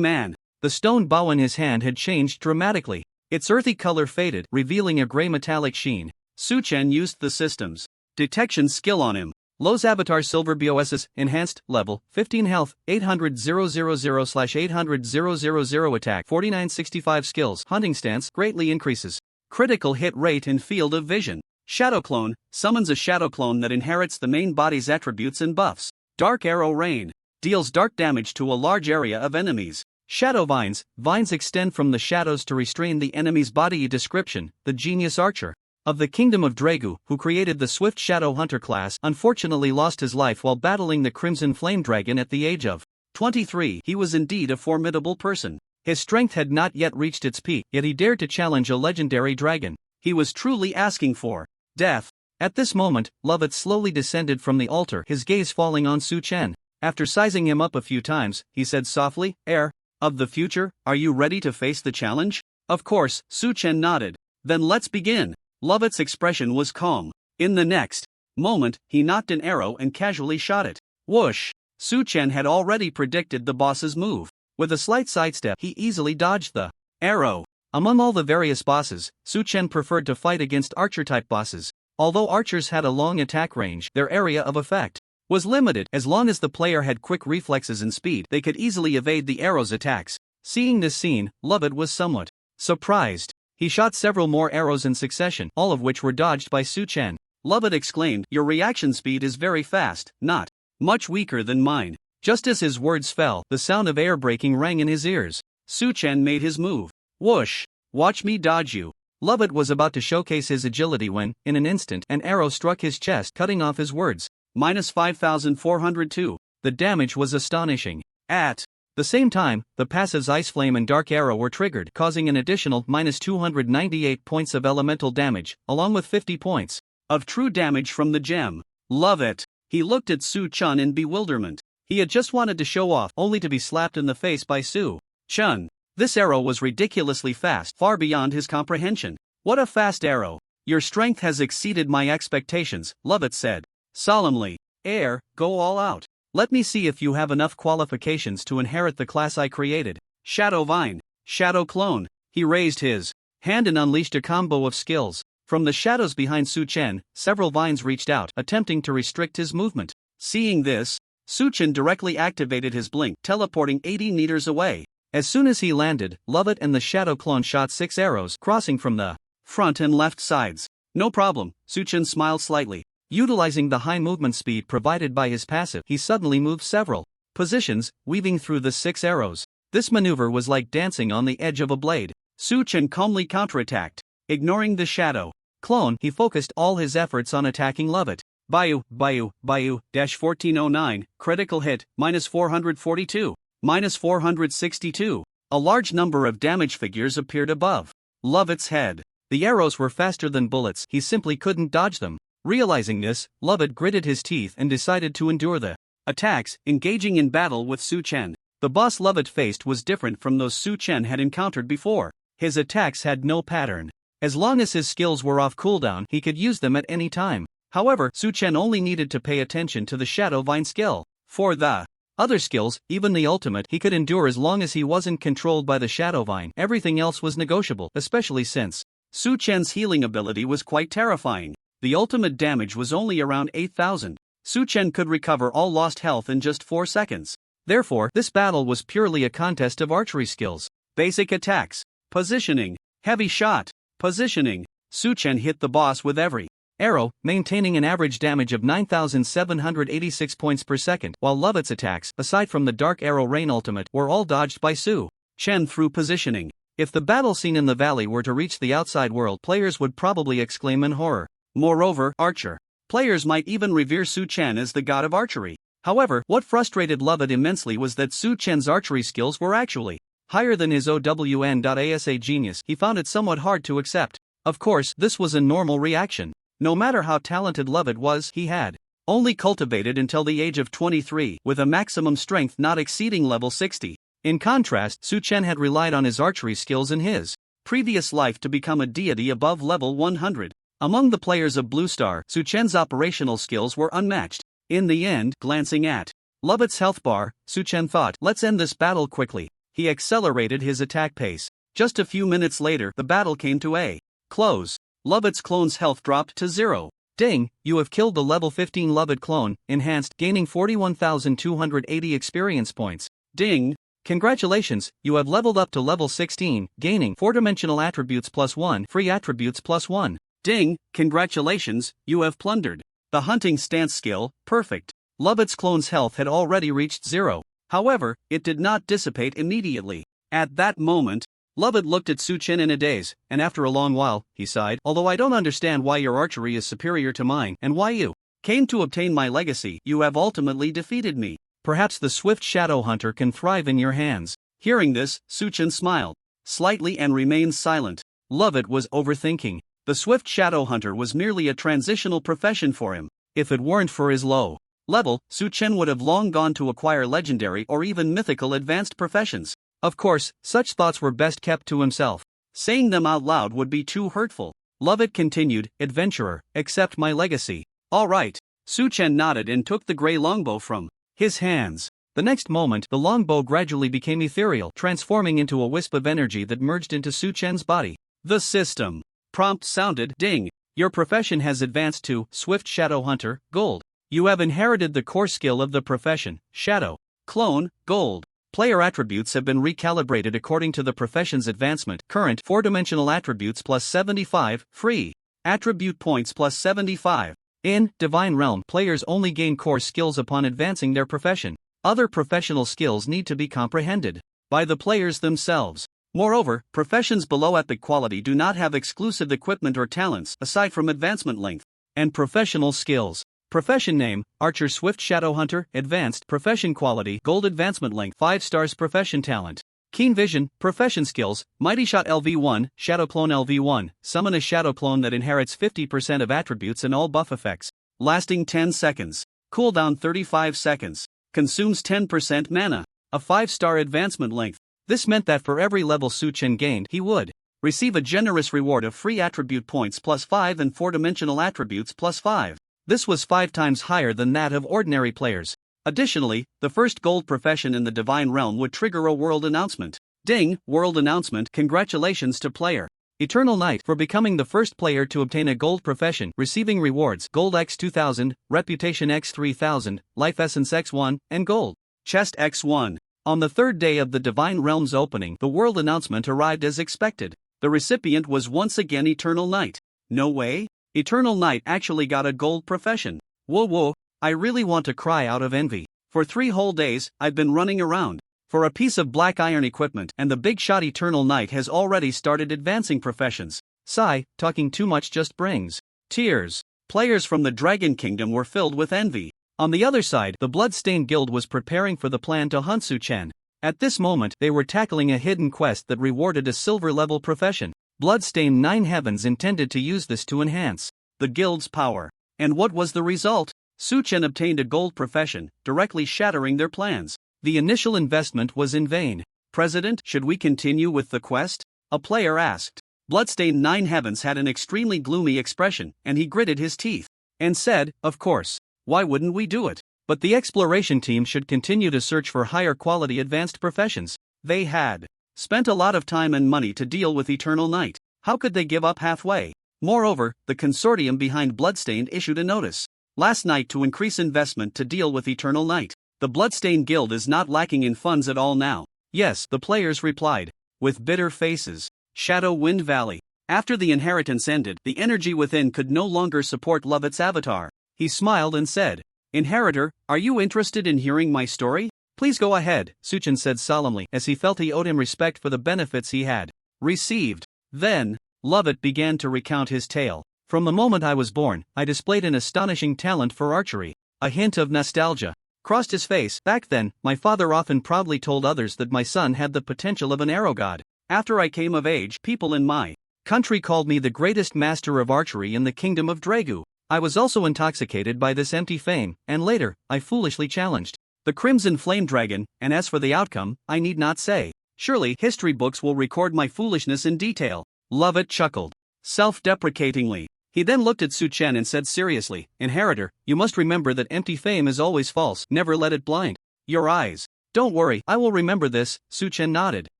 man. The stone bow in his hand had changed dramatically. Its earthy color faded, revealing a gray metallic sheen. Su Chen used the system's detection skill on him. Lowe's Avatar Silver BOSS, Enhanced, Level, 15 Health, 800,000/800,000 Attack, 4965 Skills, Hunting Stance, greatly increases critical hit rate and field of vision. Shadow Clone, summons a Shadow Clone that inherits the main body's attributes and buffs. Dark Arrow Rain, deals dark damage to a large area of enemies. Shadow Vines, vines extend from the shadows to restrain the enemy's body. Description: the genius archer of the Kingdom of Dragu, who created the Swift Shadow Hunter class, unfortunately lost his life while battling the Crimson Flame Dragon at the age of 23. He was indeed a formidable person. His strength had not yet reached its peak, yet he dared to challenge a legendary dragon. He was truly asking for death. At this moment, Lovett slowly descended from the altar, his gaze falling on Su Chen. After sizing him up a few times, he said softly, "Heir of the future, are you ready to face the challenge?" Of course, Su Chen nodded. "Then let's begin." Lovett's expression was calm. In the next moment, he nocked an arrow and casually shot it. Whoosh! Su Chen had already predicted the boss's move. With a slight sidestep, he easily dodged the arrow. Among all the various bosses, Su Chen preferred to fight against archer-type bosses. Although archers had a long attack range, their area of effect was limited. As long as the player had quick reflexes and speed, they could easily evade the arrow's attacks. Seeing this scene, Lovett was somewhat surprised. He shot several more arrows in succession, all of which were dodged by Su Chen. Lovett exclaimed, "Your reaction speed is very fast, not much weaker than mine." Just as his words fell, the sound of air braking rang in his ears. Su Chen made his move. Whoosh! Watch me dodge you. Lovett was about to showcase his agility when, in an instant, an arrow struck his chest, cutting off his words. -5,402. The damage was astonishing. At the same time, the passives Ice Flame and Dark Arrow were triggered, causing an additional -298 points of elemental damage, along with 50 points of true damage from the gem. Love it! He looked at Su Chen in bewilderment. He had just wanted to show off, only to be slapped in the face by Su Chen. This arrow was ridiculously fast, far beyond his comprehension. What a fast arrow! Your strength has exceeded my expectations, Lovett said solemnly. Heir, go all out. Let me see if you have enough qualifications to inherit the class I created. Shadow Vine, Shadow Clone. He raised his hand and unleashed a combo of skills. From the shadows behind Su Chen, several vines reached out, attempting to restrict his movement. Seeing this, Su Chen directly activated his blink, teleporting 80 meters away. As soon as he landed, Lovett and the Shadow Clone shot 6 arrows, crossing from the front and left sides. No problem, Su Chen smiled slightly. Utilizing the high movement speed provided by his passive, he suddenly moved several positions, weaving through the 6 arrows. This maneuver was like dancing on the edge of a blade. Su Chen calmly counterattacked. Ignoring the Shadow Clone, he focused all his efforts on attacking Lovett. Bayou, 1409, critical hit, -442, -462. A large number of damage figures appeared above Lovett's head. The arrows were faster than bullets, he simply couldn't dodge them. Realizing this, Lovett gritted his teeth and decided to endure the attacks, engaging in battle with Su Chen. The boss Lovett faced was different from those Su Chen had encountered before. His attacks had no pattern. As long as his skills were off cooldown, he could use them at any time. However, Su Chen only needed to pay attention to the Shadow Vine skill. For the other skills, even the ultimate, he could endure as long as he wasn't controlled by the Shadow Vine. Everything else was negotiable, especially since Su Chen's healing ability was quite terrifying. The ultimate damage was only around 8,000. Su Chen could recover all lost health in just 4 seconds. Therefore, this battle was purely a contest of archery skills. Basic attacks. Positioning. Heavy shot. Positioning. Su Chen hit the boss with every arrow, maintaining an average damage of 9,786 points per second, while Lovett's attacks, aside from the Dark Arrow Rain ultimate, were all dodged by Su Chen through positioning. If the battle scene in the valley were to reach the outside world, players would probably exclaim in horror. Moreover, archer players might even revere Su Chen as the god of archery. However, what frustrated Lovett immensely was that Su Chen's archery skills were actually higher than his OWN.ASA genius. He found it somewhat hard to accept. Of course, this was a normal reaction. No matter how talented Lovett was, he had only cultivated until the age of 23, with a maximum strength not exceeding level 60. In contrast, Su Chen had relied on his archery skills in his previous life to become a deity above level 100. Among the players of Blue Star, Su Chen's operational skills were unmatched. In the end, glancing at Lovett's health bar, Su Chen thought, "Let's end this battle quickly." He accelerated his attack pace. Just a few minutes later, the battle came to a close. Lovett's clone's health dropped to 0. Ding, you have killed the level 15 Lovett clone, enhanced, gaining 41,280 experience points. Ding. Congratulations, you have leveled up to level 16, gaining 4-dimensional attributes plus 1, free attributes plus 1. Ding, congratulations, you have plundered. The hunting stance skill, perfect. Lovett's clone's health had already reached 0. However, it did not dissipate immediately. At that moment, Lovett looked at Suchen in a daze, and after a long while, he sighed, although I don't understand why your archery is superior to mine, and why you came to obtain my legacy, you have ultimately defeated me. Perhaps the swift shadow hunter can thrive in your hands. Hearing this, Suchen smiled slightly and remained silent. Lovett was overthinking. The swift shadow hunter was merely a transitional profession for him. If it weren't for his low level, Suchen would have long gone to acquire legendary or even mythical advanced professions. Of course, such thoughts were best kept to himself. Saying them out loud would be too hurtful. Lovett continued, adventurer, accept my legacy. All right. Suchen nodded and took the grey longbow from his hands. The next moment, the longbow gradually became ethereal, transforming into a wisp of energy that merged into Suchen's body. The system prompt sounded. Ding. Your profession has advanced to Swift Shadow Hunter, Gold. You have inherited the core skill of the profession, Shadow Clone, Gold. Player attributes have been recalibrated according to the profession's advancement. Current 4-dimensional attributes plus 75, free. Attribute points plus 75. In Divine Realm, players only gain core skills upon advancing their profession. Other professional skills need to be comprehended by the players themselves. Moreover, professions below epic quality do not have exclusive equipment or talents aside from advancement length and professional skills. Profession name, Archer Swift Shadow Hunter, Advanced. Profession quality, Gold. Advancement length, 5 stars. Profession talent, Keen Vision. Profession skills, Mighty Shot LV1, Shadow Clone LV1, summon a Shadow Clone that inherits 50% of attributes and all buff effects. Lasting 10 seconds. Cooldown 35 seconds. Consumes 10% mana. A 5-star advancement length. This meant that for every level Suchen gained, he would receive a generous reward of free attribute points plus 5 and 4-dimensional attributes plus 5. This was 5 times higher than that of ordinary players. Additionally, the first gold profession in the Divine Realm would trigger a world announcement. Ding, world announcement. Congratulations to player Eternal Knight for becoming the first player to obtain a gold profession, receiving rewards Gold X 2000, Reputation X 3000, Life Essence X1, and Gold Chest X1. On the third day of the Divine Realm's opening, the world announcement arrived as expected. The recipient was once again Eternal Knight. No way? Eternal Knight actually got a gold profession. Whoa, I really want to cry out of envy. For 3 whole days, I've been running around for a piece of black iron equipment, and the big shot Eternal Knight has already started advancing professions. Sigh, talking too much just brings tears. Players from the Dragon Kingdom were filled with envy. On the other side, the Bloodstained Guild was preparing for the plan to hunt Suchen. At this moment, they were tackling a hidden quest that rewarded a silver-level profession. Bloodstained 9 Heavens intended to use this to enhance the guild's power. And what was the result? Suchen obtained a gold profession, directly shattering their plans. The initial investment was in vain. President, should we continue with the quest? A player asked. Bloodstained 9 Heavens had an extremely gloomy expression, and he gritted his teeth and said, of course. Why wouldn't we do it? But the exploration team should continue to search for higher quality advanced professions. They had spent a lot of time and money to deal with Eternal Knight. How could they give up halfway? Moreover, the consortium behind Bloodstained issued a notice last night to increase investment to deal with Eternal Knight. The Bloodstained Guild is not lacking in funds at all now. Yes, the players replied with bitter faces. Shadow Wind Valley. After the inheritance ended, the energy within could no longer support Lovett's avatar. He smiled and said, Inheritor, are you interested in hearing my story? Please go ahead, Suchen said solemnly, as he felt he owed him respect for the benefits he had received. Then, Lovett began to recount his tale. From the moment I was born, I displayed an astonishing talent for archery. A hint of nostalgia crossed his face. Back then, my father often proudly told others that my son had the potential of an arrow god. After I came of age, people in my country called me the greatest master of archery in the kingdom of Dragu. I was also intoxicated by this empty fame, and later, I foolishly challenged the Crimson Flame Dragon, and as for the outcome, I need not say. Surely, history books will record my foolishness in detail. Lovett chuckled self-deprecatingly. He then looked at Suchen and said seriously, Inheritor, you must remember that empty fame is always false. Never let it blind your eyes. Don't worry, I will remember this, Suchen nodded.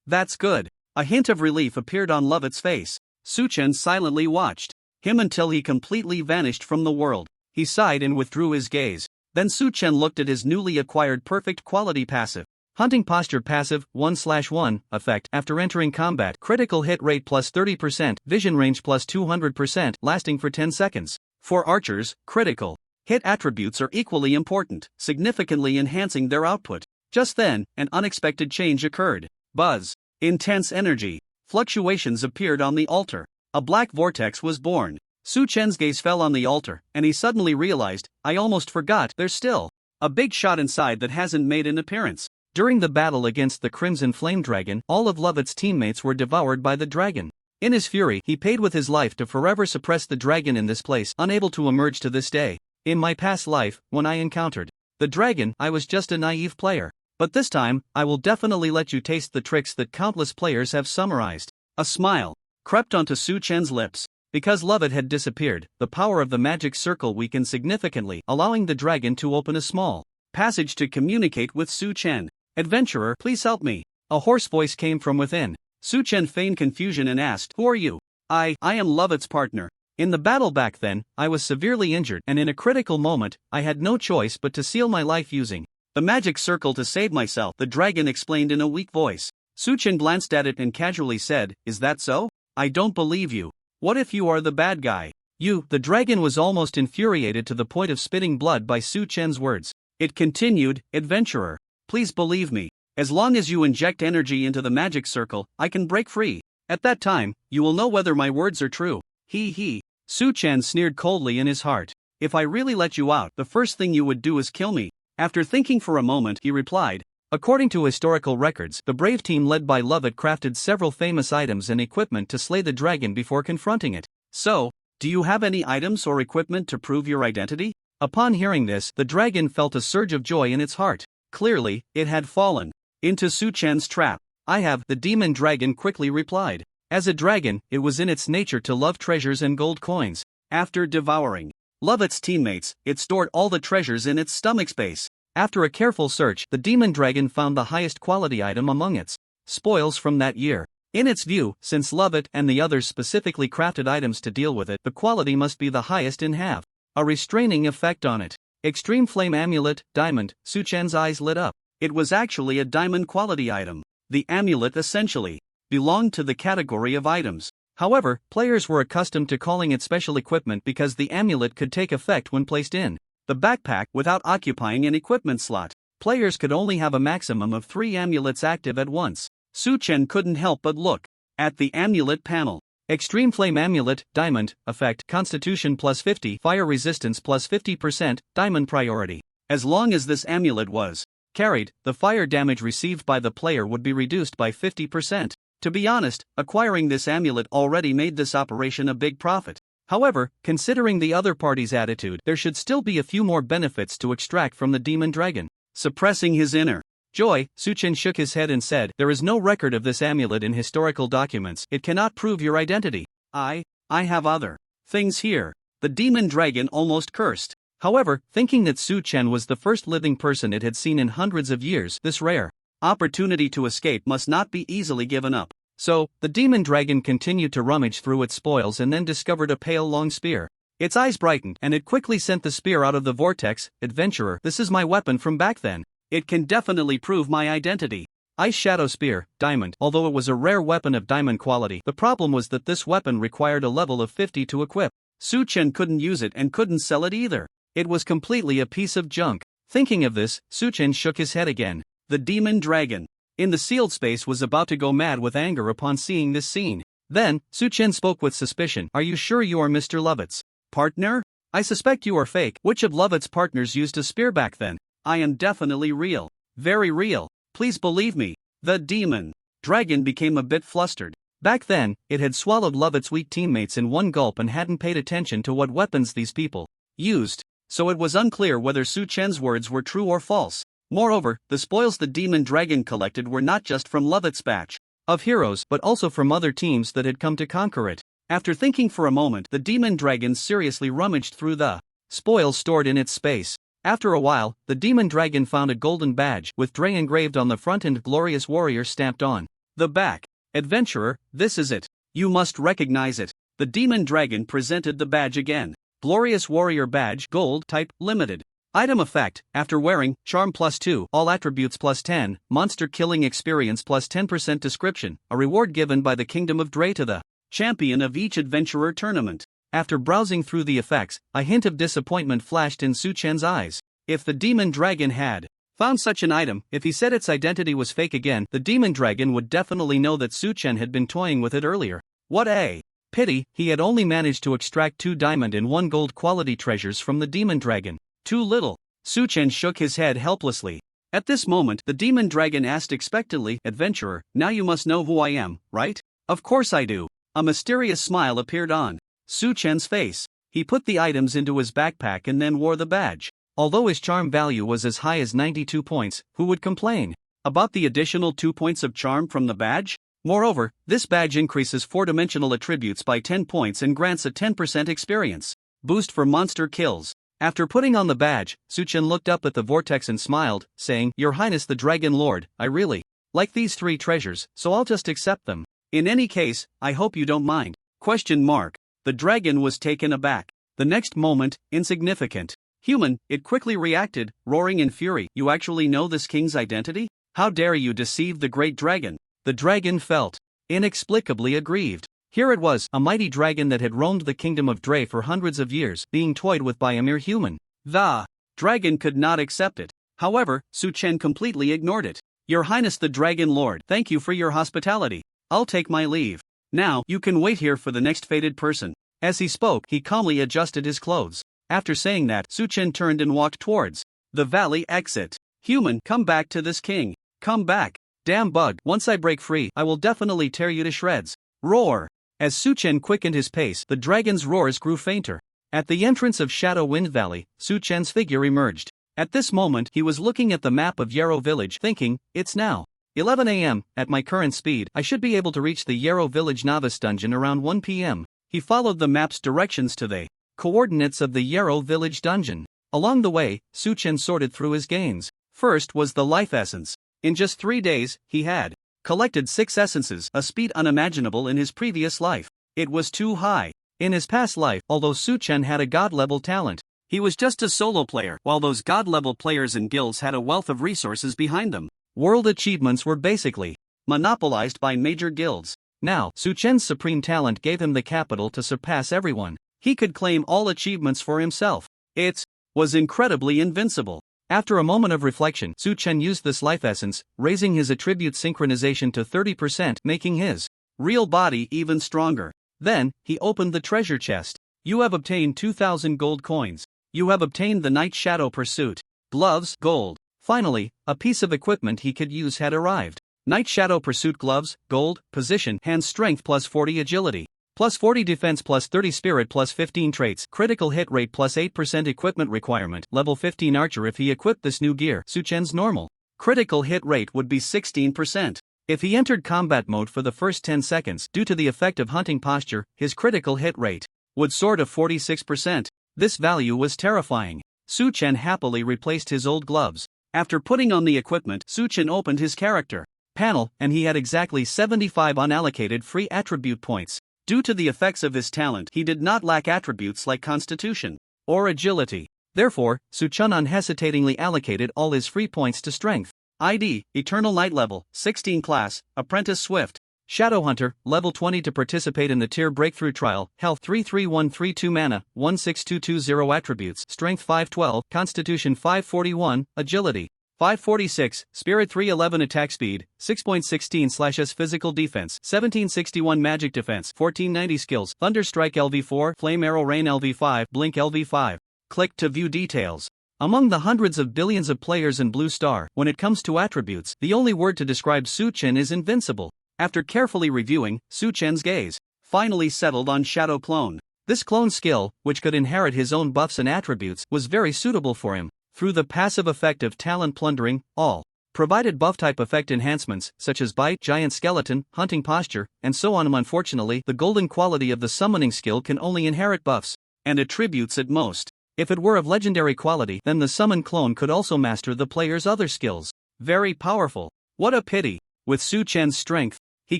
That's good. A hint of relief appeared on Lovett's face. Suchen silently watched him until he completely vanished from the world. He sighed and withdrew his gaze. Then Su Chen looked at his newly acquired perfect quality passive. Hunting posture passive, 1/1, effect. After entering combat, critical hit rate plus 30%, vision range plus 200%, lasting for 10 seconds. For archers, critical hit attributes are equally important, significantly enhancing their output. Just then, an unexpected change occurred. Buzz. Intense energy. Fluctuations appeared on the altar. A black vortex was born. Su Chen's gaze fell on the altar, and he suddenly realized, I almost forgot, there's still a big shot inside that hasn't made an appearance. During the battle against the Crimson Flame Dragon, all of Lovett's teammates were devoured by the dragon. In his fury, he paid with his life to forever suppress the dragon in this place, unable to emerge to this day. In my past life, when I encountered the dragon, I was just a naive player. But this time, I will definitely let you taste the tricks that countless players have summarized. A smile crept onto Su Chen's lips. Because Lovett had disappeared, the power of the magic circle weakened significantly, allowing the dragon to open a small passage to communicate with Su Chen. Adventurer, please help me. A hoarse voice came from within. Su Chen feigned confusion and asked, Who are you? I am Lovett's partner. In the battle back then, I was severely injured, and in a critical moment, I had no choice but to seal my life using the magic circle to save myself, the dragon explained in a weak voice. Su Chen glanced at it and casually said, Is that so? I don't believe you. What if you are the bad guy? The dragon was almost infuriated to the point of spitting blood by Su Chen's words. It continued, Adventurer, please believe me. As long as you inject energy into the magic circle, I can break free. At that time, you will know whether my words are true. He. Su Chen sneered coldly in his heart. If I really let you out, the first thing you would do is kill me. After thinking for a moment, he replied, According to historical records, the brave team led by Lovett crafted several famous items and equipment to slay the dragon before confronting it. So, do you have any items or equipment to prove your identity? Upon hearing this, the dragon felt a surge of joy in its heart. Clearly, it had fallen into Su Chen's trap. I have, the demon dragon quickly replied. As a dragon, it was in its nature to love treasures and gold coins. After devouring Lovett's teammates, it stored all the treasures in its stomach space. After a careful search, the demon dragon found the highest quality item among its spoils from that year. In its view, since Lovett and the others specifically crafted items to deal with it, the quality must be the highest and have a restraining effect on it. Extreme Flame Amulet, Diamond. Su Chen's eyes lit up. It was actually a diamond quality item. The amulet essentially belonged to the category of items. However, players were accustomed to calling it special equipment because the amulet could take effect when placed in the backpack without occupying an equipment slot. Players could only have a maximum of 3 amulets active at once. Su Chen couldn't help but look at the amulet panel. Extreme Flame Amulet, Diamond, effect, Constitution plus 50, Fire Resistance plus 50%, Diamond Priority. As long as this amulet was carried, the fire damage received by the player would be reduced by 50%. To be honest, acquiring this amulet already made this operation a big profit. However, considering the other party's attitude, there should still be a few more benefits to extract from the demon dragon. Suppressing his inner joy, Su Chen shook his head and said, There is no record of this amulet in historical documents. It cannot prove your identity. I have other things here. The demon dragon almost cursed. However, thinking that Su Chen was the first living person it had seen in hundreds of years, this rare opportunity to escape must not be easily given up. So, the demon dragon continued to rummage through its spoils and then discovered a pale long spear. Its eyes brightened, and it quickly sent the spear out of the vortex. Adventurer, this is my weapon from back then. It can definitely prove my identity. Ice Shadow Spear, Diamond. Although it was a rare weapon of diamond quality, the problem was that this weapon required a level of 50 to equip. Su Chen couldn't use it and couldn't sell it either. It was completely a piece of junk. Thinking of this, Su Chen shook his head again. The demon dragon in the sealed space was about to go mad with anger upon seeing this scene. Then, Su Chen spoke with suspicion. Are you sure you are Mr. Lovett's partner? I suspect you are fake. Which of Lovett's partners used a spear back then? I am definitely real. Very real. Please believe me. The demon dragon became a bit flustered. Back then, it had swallowed Lovett's weak teammates in one gulp and hadn't paid attention to what weapons these people used, so it was unclear whether Su Chen's words were true or false. Moreover, the spoils the demon dragon collected were not just from Lovett's batch of heroes but also from other teams that had come to conquer it. After thinking for a moment, the demon dragon seriously rummaged through the spoils stored in its space. After a while, the demon dragon found a golden badge with Dre engraved on the front and Glorious Warrior stamped on the back. Adventurer, this is it. You must recognize it. The demon dragon presented the badge again. Glorious Warrior Badge, Gold, Type, Limited. Item effect, after wearing, Charm +2, all attributes +10, monster killing experience +10% description, a reward given by the Kingdom of Dre to the champion of each adventurer tournament. After browsing through the effects, a hint of disappointment flashed in Su Chen's eyes. If the demon dragon had found such an item, if he said its identity was fake again, the demon dragon would definitely know that Su Chen had been toying with it earlier. What a pity, he had only managed to extract 2 diamond and 1 gold quality treasures from the demon dragon. Too little. Su Chen shook his head helplessly. At this moment, the demon dragon asked expectantly, "Adventurer, now you must know who I am, right?" "Of course I do." A mysterious smile appeared on Su Chen's face. He put the items into his backpack and then wore the badge. Although his charm value was as high as 92 points, who would complain about the additional 2 points of charm from the badge? Moreover, this badge increases 4-dimensional attributes by 10 points and grants a 10% experience boost for monster kills. After putting on the badge, Su Chen looked up at the vortex and smiled, saying, "Your Highness the Dragon Lord, I really like these 3 treasures, so I'll just accept them. In any case, I hope you don't mind." The dragon was taken aback. The next moment, insignificant. Human, it quickly reacted, roaring in fury. "You actually know this king's identity? How dare you deceive the great dragon?" The dragon felt inexplicably aggrieved. Here it was, a mighty dragon that had roamed the kingdom of Dre for hundreds of years, being toyed with by a mere human. The dragon could not accept it. However, Su Chen completely ignored it. "Your Highness the Dragon Lord, thank you for your hospitality. I'll take my leave. Now, you can wait here for the next fated person." As he spoke, he calmly adjusted his clothes. After saying that, Su Chen turned and walked towards the valley exit. "Human, come back to this king. Come back. Damn bug, once I break free, I will definitely tear you to shreds." Roar! As Su Chen quickened his pace, the dragon's roars grew fainter. At the entrance of Shadow Wind Valley, Su Chen's figure emerged. At this moment, he was looking at the map of Yarrow Village, thinking, "It's now 11 a.m., at my current speed, I should be able to reach the Yarrow Village Novice Dungeon around 1 p.m. He followed the map's directions to the coordinates of the Yarrow Village Dungeon. Along the way, Su Chen sorted through his gains. First was the life essence. In just 3 days, he had collected 6 essences, a speed unimaginable in his previous life. It was too high. In his past life, although Su Chen had a god-level talent, he was just a solo player, while those god-level players and guilds had a wealth of resources behind them. World achievements were basically monopolized by major guilds. Now, Su Chen's supreme talent gave him the capital to surpass everyone. He could claim all achievements for himself. It was incredibly invincible. After a moment of reflection, Su Chen used this life essence, raising his attribute synchronization to 30%, making his real body even stronger. Then, he opened the treasure chest. "You have obtained 2,000 gold coins. You have obtained the Night Shadow Pursuit gloves, gold." Finally, a piece of equipment he could use had arrived. Night Shadow Pursuit gloves, gold, position, hand strength +40 agility, +40 defense +30 spirit +15 traits, critical hit rate +8% equipment requirement, level 15 archer. If he equipped this new gear, Su Chen's normal critical hit rate would be 16%. If he entered combat mode for the first 10 seconds, due to the effect of hunting posture, his critical hit rate would soar to 46%. This value was terrifying. Su Chen happily replaced his old gloves. After putting on the equipment, Su Chen opened his character panel, and he had exactly 75 unallocated free attribute points. Due to the effects of his talent, he did not lack attributes like constitution or agility. Therefore, Su Chen unhesitatingly allocated all his free points to strength. ID, Eternal Night level, 16 class, Apprentice Swift. Shadowhunter, level 20 to participate in the tier breakthrough trial, health 33132 mana, 16220 attributes, strength 512, constitution 541, agility 546, spirit 311 attack speed, 6.16/s physical defense, 1761 magic defense, 1490 skills, Thunderstrike LV4, Flame Arrow Rain LV5, Blink LV5. Click to view details. Among the hundreds of billions of players in Blue Star, when it comes to attributes, the only word to describe Su Chen is invincible. After carefully reviewing, Su Chen's gaze finally settled on Shadow Clone. This clone skill, which could inherit his own buffs and attributes, was very suitable for him. Through the passive effect of talent plundering, all provided buff-type effect enhancements, such as bite, giant skeleton, hunting posture, and so on. Unfortunately, the golden quality of the summoning skill can only inherit buffs and attributes at most. If it were of legendary quality, then the summon clone could also master the player's other skills. Very powerful. What a pity. With Su Chen's strength, he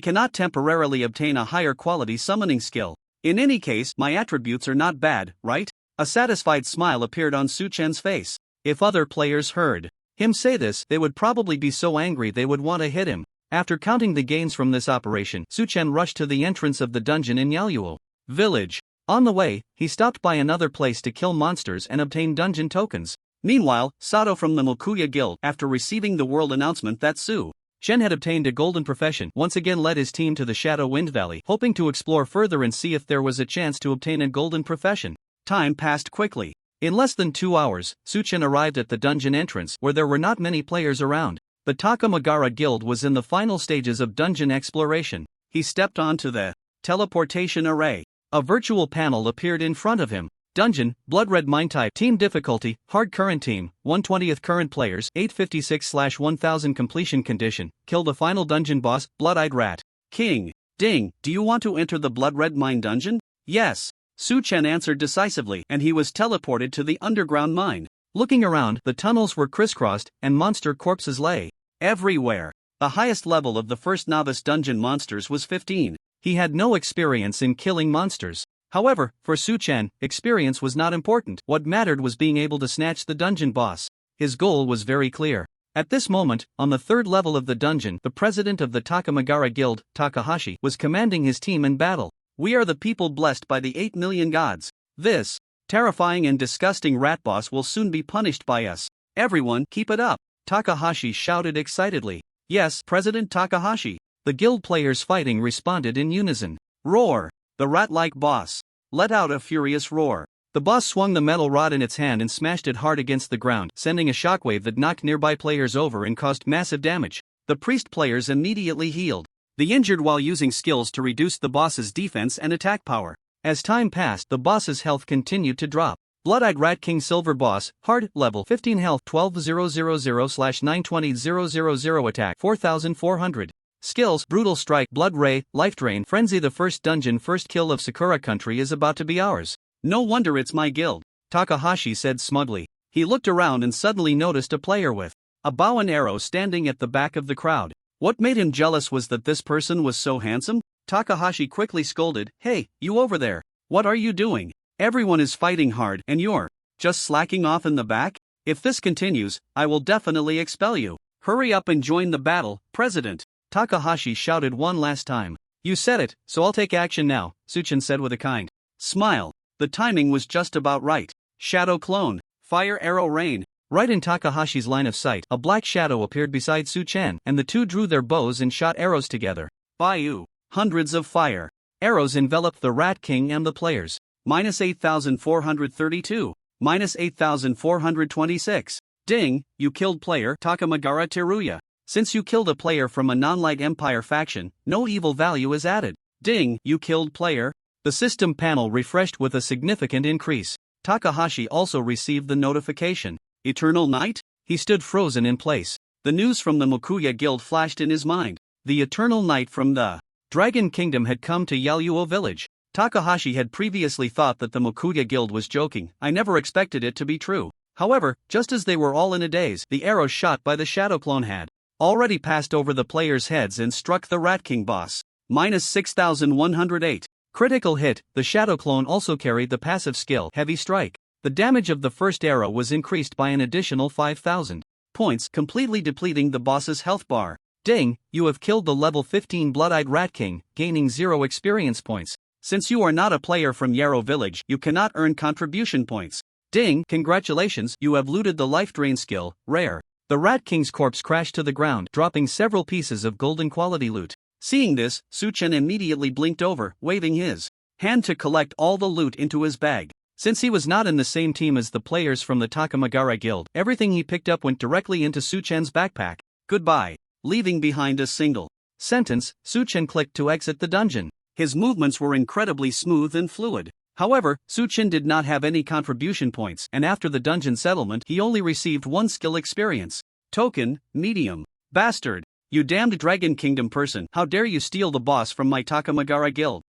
cannot temporarily obtain a higher quality summoning skill. In any case, my attributes are not bad, right? A satisfied smile appeared on Su Chen's face. If other players heard him say this, they would probably be so angry they would want to hit him. After counting the gains from this operation, Su Chen rushed to the entrance of the dungeon in Yaluo village. On the way, he stopped by another place to kill monsters and obtain dungeon tokens. Meanwhile, Sato from the Mokuya Guild, after receiving the world announcement that Su Chen had obtained a golden profession, once again led his team to the Shadow Wind Valley, hoping to explore further and see if there was a chance to obtain a golden profession. Time passed quickly. In less than 2 hours, Su Chen arrived at the dungeon entrance, where there were not many players around. The Takamagara Guild was in the final stages of dungeon exploration. He stepped onto the teleportation array. A virtual panel appeared in front of him. Dungeon, Blood Red Mine Type, Team Difficulty, Hard Current Team, 1/20th Current Players, 856/1000 Completion Condition, Kill the Final Dungeon Boss, Blood-Eyed Rat. King. Ding, do you want to enter the Blood Red Mine Dungeon? Yes. Su Chen answered decisively, and he was teleported to the underground mine. Looking around, the tunnels were crisscrossed, and monster corpses lay everywhere. The highest level of the first novice dungeon monsters was 15. He had no experience in killing monsters. However, for Su Chen, experience was not important. What mattered was being able to snatch the dungeon boss. His goal was very clear. At this moment, on the third level of the dungeon, the president of the Takamagara Guild, Takahashi, was commanding his team in battle. We are the people blessed by the 8 million gods. This terrifying and disgusting rat boss will soon be punished by us. Everyone, keep it up, Takahashi shouted excitedly. Yes, President Takahashi. The guild players fighting responded in unison. Roar! The rat-like boss let out a furious roar. The boss swung the metal rod in its hand and smashed it hard against the ground, sending a shockwave that knocked nearby players over and caused massive damage. The priest players immediately healed the injured while using skills to reduce the boss's defense and attack power. As time passed, the boss's health continued to drop. Blood-Eyed Rat King Silver Boss, Hard, Level 15 Health 12000/920,000 Attack 4400. Skills, Brutal Strike, Blood Ray, Life Drain, Frenzy. The first dungeon first kill of Sakura Country is about to be ours. No wonder it's my guild, Takahashi said smugly. He looked around and suddenly noticed a player with a bow and arrow standing at the back of the crowd. What made him jealous was that this person was so handsome. Takahashi quickly scolded, "Hey, you over there, what are you doing? Everyone is fighting hard and you're just slacking off in the back? If this continues, I will definitely expel you. Hurry up and join the battle, President." Takahashi shouted one last time. "You said it, so I'll take action now," Su Chen said with a kind smile. The timing was just about right. Shadow Clone, Fire Arrow Rain. Right in Takahashi's line of sight, a black shadow appeared beside Su Chen, and the two drew their bows and shot arrows together. Bayou. Hundreds of fire arrows enveloped the Rat King and the players. -8,432. -8,426. Ding, you killed player Takamagara Teruya. Since you killed a player from a non-Light Empire faction, no evil value is added. Ding, you killed player. The system panel refreshed with a significant increase. Takahashi also received the notification. Eternal Night? He stood frozen in place. The news from the Mokuya Guild flashed in his mind. The Eternal Night from the Dragon Kingdom had come to Yaluo village. Takahashi had previously thought that the Mokuya Guild was joking. I never expected it to be true. However, just as they were all in a daze, the arrow shot by the Shadow Clone had already passed over the players' heads and struck the Rat King boss. -6,108. Critical hit. The Shadow Clone also carried the passive skill Heavy Strike. The damage of the first arrow was increased by an additional 5,000 points, completely depleting the boss's health bar. Ding, you have killed the level 15 Blood-Eyed Rat King, gaining 0 experience points. Since you are not a player from Yarrow Village, you cannot earn contribution points. Ding, congratulations, you have looted the Life Drain skill, Rare. The Rat King's corpse crashed to the ground, dropping several pieces of golden quality loot. Seeing this, Su Chen immediately blinked over, waving his hand to collect all the loot into his bag. Since he was not in the same team as the players from the Takamagara Guild, everything he picked up went directly into Su Chen's backpack. Goodbye. Leaving behind a single sentence, Su Chen clicked to exit the dungeon. His movements were incredibly smooth and fluid. However, Su Chen did not have any contribution points, and after the dungeon settlement, he only received 1 skill experience. Token, Medium. Bastard. You damned Dragon Kingdom person, how dare you steal the boss from my Takamagara Guild?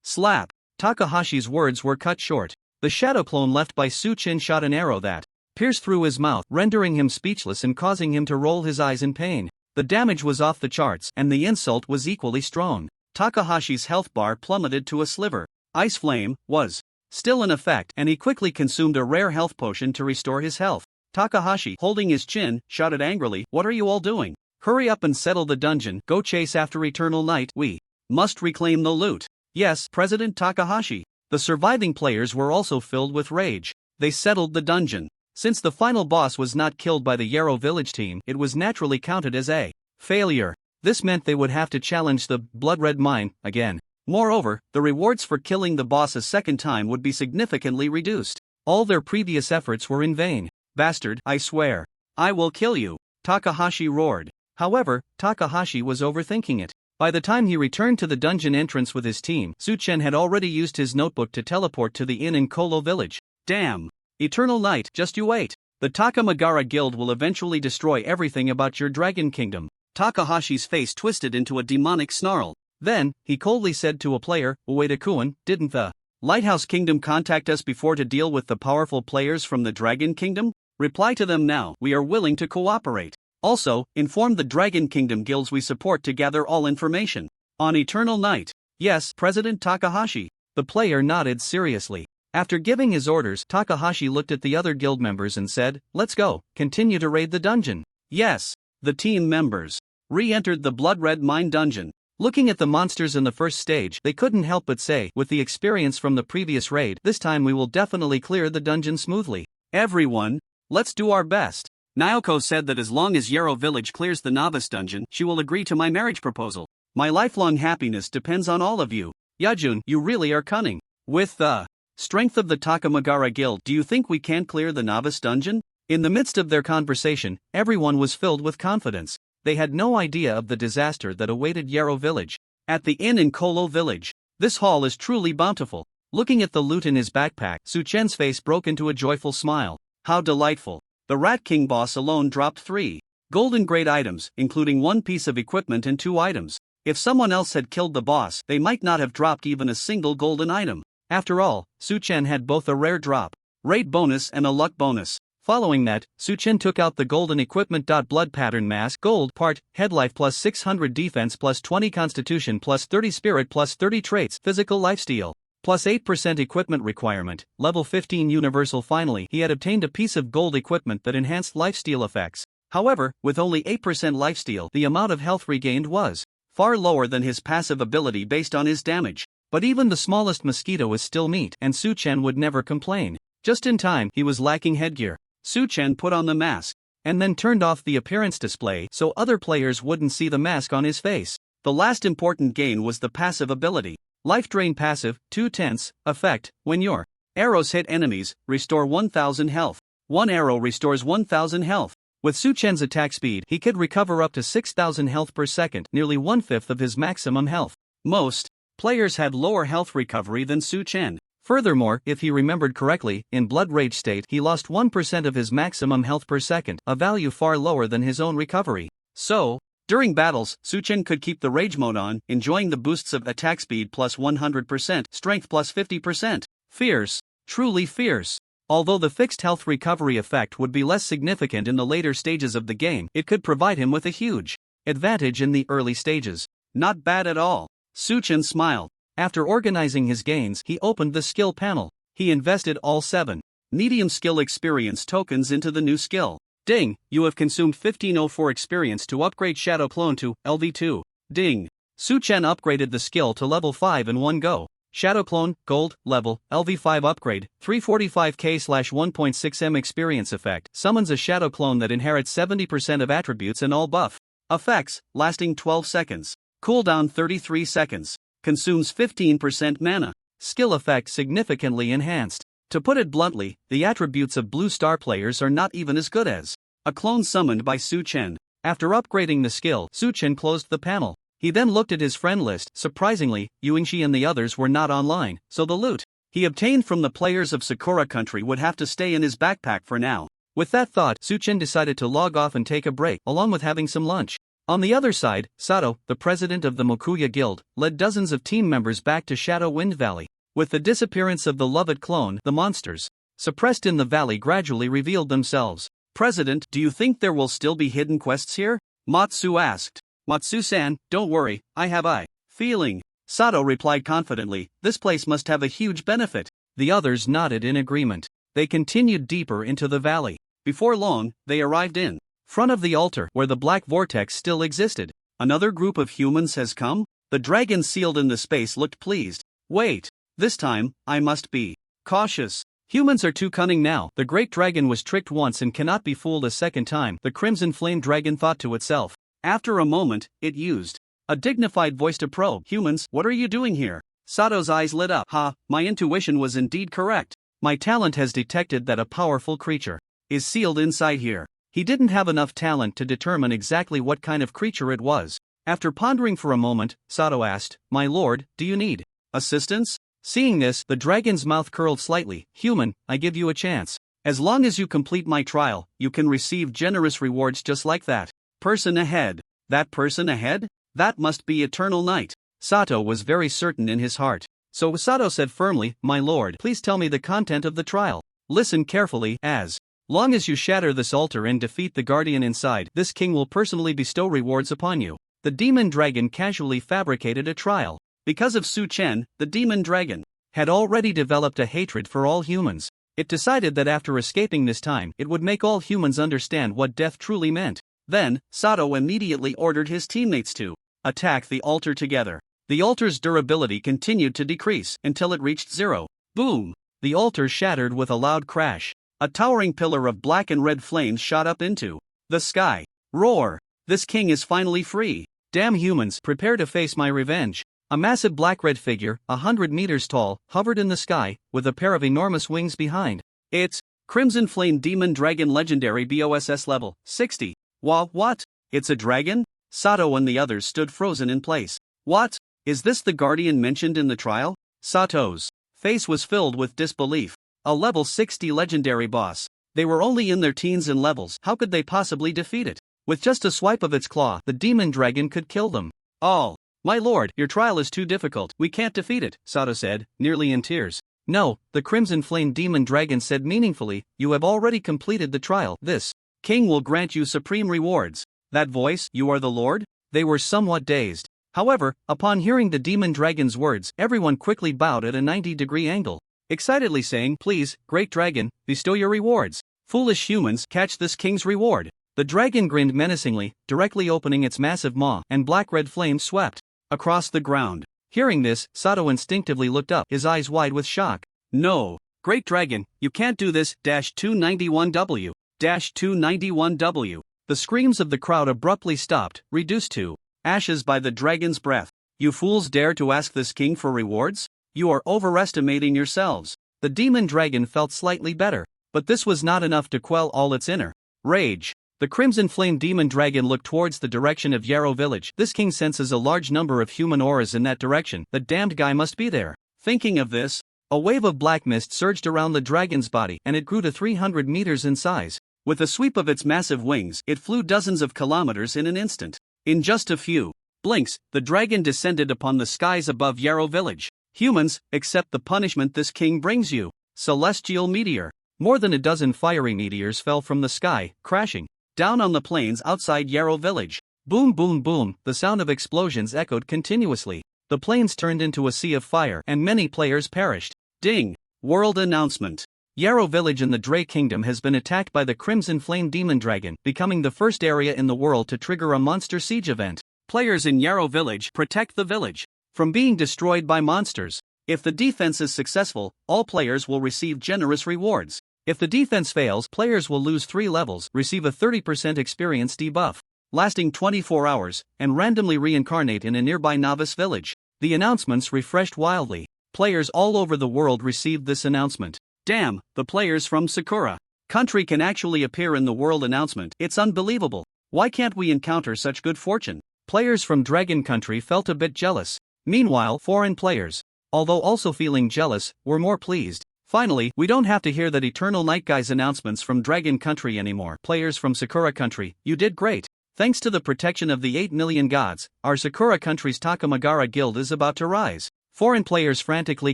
Slap. Takahashi's words were cut short. The Shadow Clone left by Su Chen shot an arrow that pierced through his mouth, rendering him speechless and causing him to roll his eyes in pain. The damage was off the charts, and the insult was equally strong. Takahashi's health bar plummeted to a sliver. Ice Flame was still in effect, and he quickly consumed a rare health potion to restore his health. Takahashi, holding his chin, shouted angrily, "What are you all doing? Hurry up and settle the dungeon, go chase after Eternal Night, we must reclaim the loot." Yes, President Takahashi. The surviving players were also filled with rage. They settled the dungeon. Since the final boss was not killed by the Yarrow village team, it was naturally counted as a failure. This meant they would have to challenge the Blood Red Mine again. Moreover, the rewards for killing the boss a second time would be significantly reduced. All their previous efforts were in vain. "Bastard, I swear. I will kill you," Takahashi roared. However, Takahashi was overthinking it. By the time he returned to the dungeon entrance with his team, Suchen had already used his notebook to teleport to the inn in Kolo village. Damn. Eternal Night, just you wait. The Takamagara Guild will eventually destroy everything about your Dragon Kingdom. Takahashi's face twisted into a demonic snarl. Then, he coldly said to a player, "Ueda-kun, didn't the Lighthouse Kingdom contact us before to deal with the powerful players from the Dragon Kingdom? Reply to them now, we are willing to cooperate. Also, inform the Dragon Kingdom guilds we support to gather all information on Eternal Night." "Yes, President Takahashi." The player nodded seriously. After giving his orders, Takahashi looked at the other guild members and said, "Let's go, continue to raid the dungeon." Yes. The team members re-entered the Blood Red Mine dungeon. Looking at the monsters in the first stage, they couldn't help but say, with the experience from the previous raid, this time we will definitely clear the dungeon smoothly. "Everyone, let's do our best." Naoko said that as long as Yarrow Village clears the novice dungeon, she will agree to my marriage proposal. "My lifelong happiness depends on all of you." "Yajun, you really are cunning. With the strength of the Takamagara Guild, do you think we can't clear the novice dungeon?" In the midst of their conversation, everyone was filled with confidence. They had no idea of the disaster that awaited Yarrow Village. At the inn in Kolo Village, this hall is truly bountiful. Looking at the loot in his backpack, Suchen's face broke into a joyful smile. How delightful. The Rat King boss alone dropped 3 golden grade items, including 1 piece of equipment and 2 items. If someone else had killed the boss, they might not have dropped even a single golden item. After all, Suchen had both a rare drop rate bonus and a luck bonus. Following that, Suchen took out the golden equipment. Blood pattern mask gold part, head life plus 600 defense plus 20 constitution plus 30 spirit plus 30 traits, physical lifesteal plus 8% equipment requirement, level 15 universal. Finally, he had obtained a piece of gold equipment that enhanced lifesteal effects. However, with only 8% lifesteal, the amount of health regained was far lower than his passive ability based on his damage. But even the smallest mosquito is still meat, and Suchen would never complain. Just in time, he was lacking headgear. Suchen put on the mask, and then turned off the appearance display so other players wouldn't see the mask on his face. The last important gain was the passive ability. Life Drain passive, 2/10, effect, when your arrows hit enemies, restore 1000 health. 1 arrow restores 1000 health. With Suchen's attack speed, he could recover up to 6000 health per second, nearly 1/5 of his maximum health. Most players had lower health recovery than Suchen. Furthermore, if he remembered correctly, in Blood Rage state he lost 1% of his maximum health per second, a value far lower than his own recovery. So, during battles, Suchen could keep the rage mode on, enjoying the boosts of attack speed plus 100%, strength plus 50%. Fierce. Truly fierce. Although the fixed health recovery effect would be less significant in the later stages of the game, it could provide him with a huge advantage in the early stages. Not bad at all. Suchen smiled. After organizing his gains, he opened the skill panel. He invested all 7 medium skill experience tokens into the new skill. Ding, you have consumed 1504 experience to upgrade Shadow Clone to LV2. Ding. Suchen upgraded the skill to level 5 in one go. Shadow Clone, Gold, level, LV5 upgrade, 345k/1.6m experience effect, summons a Shadow Clone that inherits 70% of attributes and all buff effects, lasting 12 seconds. Cooldown 33 seconds. Consumes 15% mana. Skill effect significantly enhanced. To put it bluntly, the attributes of Blue Star players are not even as good as a clone summoned by Suchen. After upgrading the skill, Suchen closed the panel. He then looked at his friend list. Surprisingly, Yuingshi and the others were not online, so the loot he obtained from the players of Sakura Country would have to stay in his backpack for now. With that thought, Suchen decided to log off and take a break, along with having some lunch. On the other side, Sato, the president of the Mokuya Guild, led dozens of team members back to Shadow Wind Valley. With the disappearance of the loved clone, the monsters suppressed in the valley gradually revealed themselves. "President, do you think there will still be hidden quests here?" Matsu asked. "Matsu-san, don't worry, I have feeling. Sato replied confidently, this place must have a huge benefit. The others nodded in agreement. They continued deeper into the valley. Before long, they arrived in front of the altar where the black vortex still existed. Another group of humans has come? The dragon sealed in the space looked pleased. Wait, this time, I must be cautious. Humans are too cunning now. The great dragon was tricked once and cannot be fooled a second time, the crimson flame dragon thought to itself. After a moment, it used a dignified voice to probe. Humans, what are you doing here? Sato's eyes lit up. Ha, my intuition was indeed correct. My talent has detected that a powerful creature is sealed inside here. He didn't have enough talent to determine exactly what kind of creature it was. After pondering for a moment, Sato asked, My lord, do you need assistance? Seeing this, the dragon's mouth curled slightly. Human, I give you a chance. As long as you complete my trial, you can receive generous rewards just like that. Person ahead. That person ahead? That must be Eternal Night. Sato was very certain in his heart. So Sato said firmly, My lord, please tell me the content of the trial. Listen carefully, as long as you shatter this altar and defeat the guardian inside, this king will personally bestow rewards upon you. The demon dragon casually fabricated a trial. Because of Su Chen, the demon dragon had already developed a hatred for all humans. It decided that after escaping this time, it would make all humans understand what death truly meant. Then, Sato immediately ordered his teammates to attack the altar together. The altar's durability continued to decrease until it reached 0. Boom! The altar shattered with a loud crash. A towering pillar of black and red flames shot up into the sky. Roar! This king is finally free. Damn humans, prepare to face my revenge. A massive black-red figure, 100 meters tall, hovered in the sky, with a pair of enormous wings behind. It's Crimson Flame Demon Dragon Legendary BOSS level 60. What? It's a dragon? Sato and the others stood frozen in place. What? Is this the guardian mentioned in the trial? Sato's face was filled with disbelief. A level 60 legendary boss. They were only in their teens and levels. How could they possibly defeat it? With just a swipe of its claw, the demon dragon could kill them all. My lord, your trial is too difficult. We can't defeat it, Sato said, nearly in tears. No, the Crimson Flame Demon Dragon said meaningfully, you have already completed the trial. This king will grant you supreme rewards. That voice, you are the lord? They were somewhat dazed. However, upon hearing the demon dragon's words, everyone quickly bowed at a 90-degree angle, excitedly saying, Please, great dragon, bestow your rewards. Foolish humans, catch this king's reward. The dragon grinned menacingly, directly opening its massive maw, and black-red flames swept across the ground. Hearing this, Sato instinctively looked up, his eyes wide with shock. No, great dragon, you can't do this. 291W. 291W. The screams of the crowd abruptly stopped, reduced to ashes by the dragon's breath. You fools dare to ask this king for rewards? You are overestimating yourselves. The demon dragon felt slightly better, but this was not enough to quell all its inner rage. The Crimson Flame Demon Dragon looked towards the direction of Yarrow Village. This king senses a large number of human auras in that direction. The damned guy must be there. Thinking of this, a wave of black mist surged around the dragon's body, and it grew to 300 meters in size. With a sweep of its massive wings, it flew dozens of kilometers in an instant. In just a few blinks, the dragon descended upon the skies above Yarrow Village. Humans, accept the punishment this king brings you. Celestial meteor. More than a dozen fiery meteors fell from the sky, crashing down on the plains outside Yarrow Village. Boom boom boom, the sound of explosions echoed continuously. The plains turned into a sea of fire, and many players perished. Ding! World announcement. Yarrow Village in the Dray Kingdom has been attacked by the Crimson Flame Demon Dragon, becoming the first area in the world to trigger a monster siege event. Players in Yarrow Village protect the village from being destroyed by monsters. If the defense is successful, all players will receive generous rewards. If the defense fails, players will lose 3 levels, receive a 30% experience debuff, lasting 24 hours, and randomly reincarnate in a nearby novice village. The announcements refreshed wildly. Players all over the world received this announcement. Damn, the players from Sakura country can actually appear in the world announcement. It's unbelievable. Why can't we encounter such good fortune? Players from Dragon Country felt a bit jealous. Meanwhile, foreign players, although also feeling jealous, were more pleased. Finally, we don't have to hear that Eternal Night Guy's announcements from Dragon Country anymore. Players from Sakura Country, you did great. Thanks to the protection of the 8 million gods, our Sakura Country's Takamagara Guild is about to rise. Foreign players frantically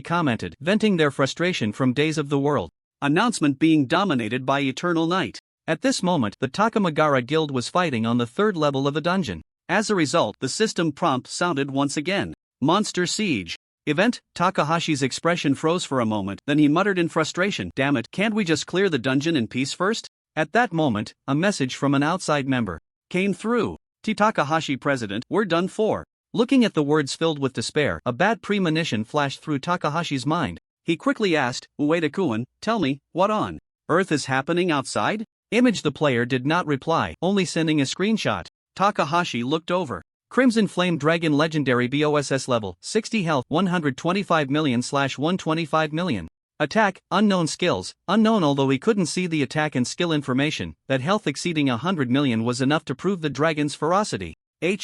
commented, venting their frustration from Days of the World. Announcement being dominated by Eternal Night. At this moment, the Takamagara Guild was fighting on the 3rd level of the dungeon. As a result, the system prompt sounded once again. Monster Siege. Event. Takahashi's expression froze for a moment, then he muttered in frustration, "Damn it, can't we just clear the dungeon in peace first?" At that moment, a message from an outside member came through. Takahashi President, we're done for. Looking at the words filled with despair, a bad premonition flashed through Takahashi's mind. He quickly asked, Ueda-kun, tell me, what on earth is happening outside? Image. The player did not reply, only sending a screenshot. Takahashi looked over. Crimson Flame Dragon Legendary BOSS level, 60 health, 125 million/125 million. Attack, unknown skills, unknown. Although he couldn't see the attack and skill information, that health exceeding 100 million was enough to prove the dragon's ferocity.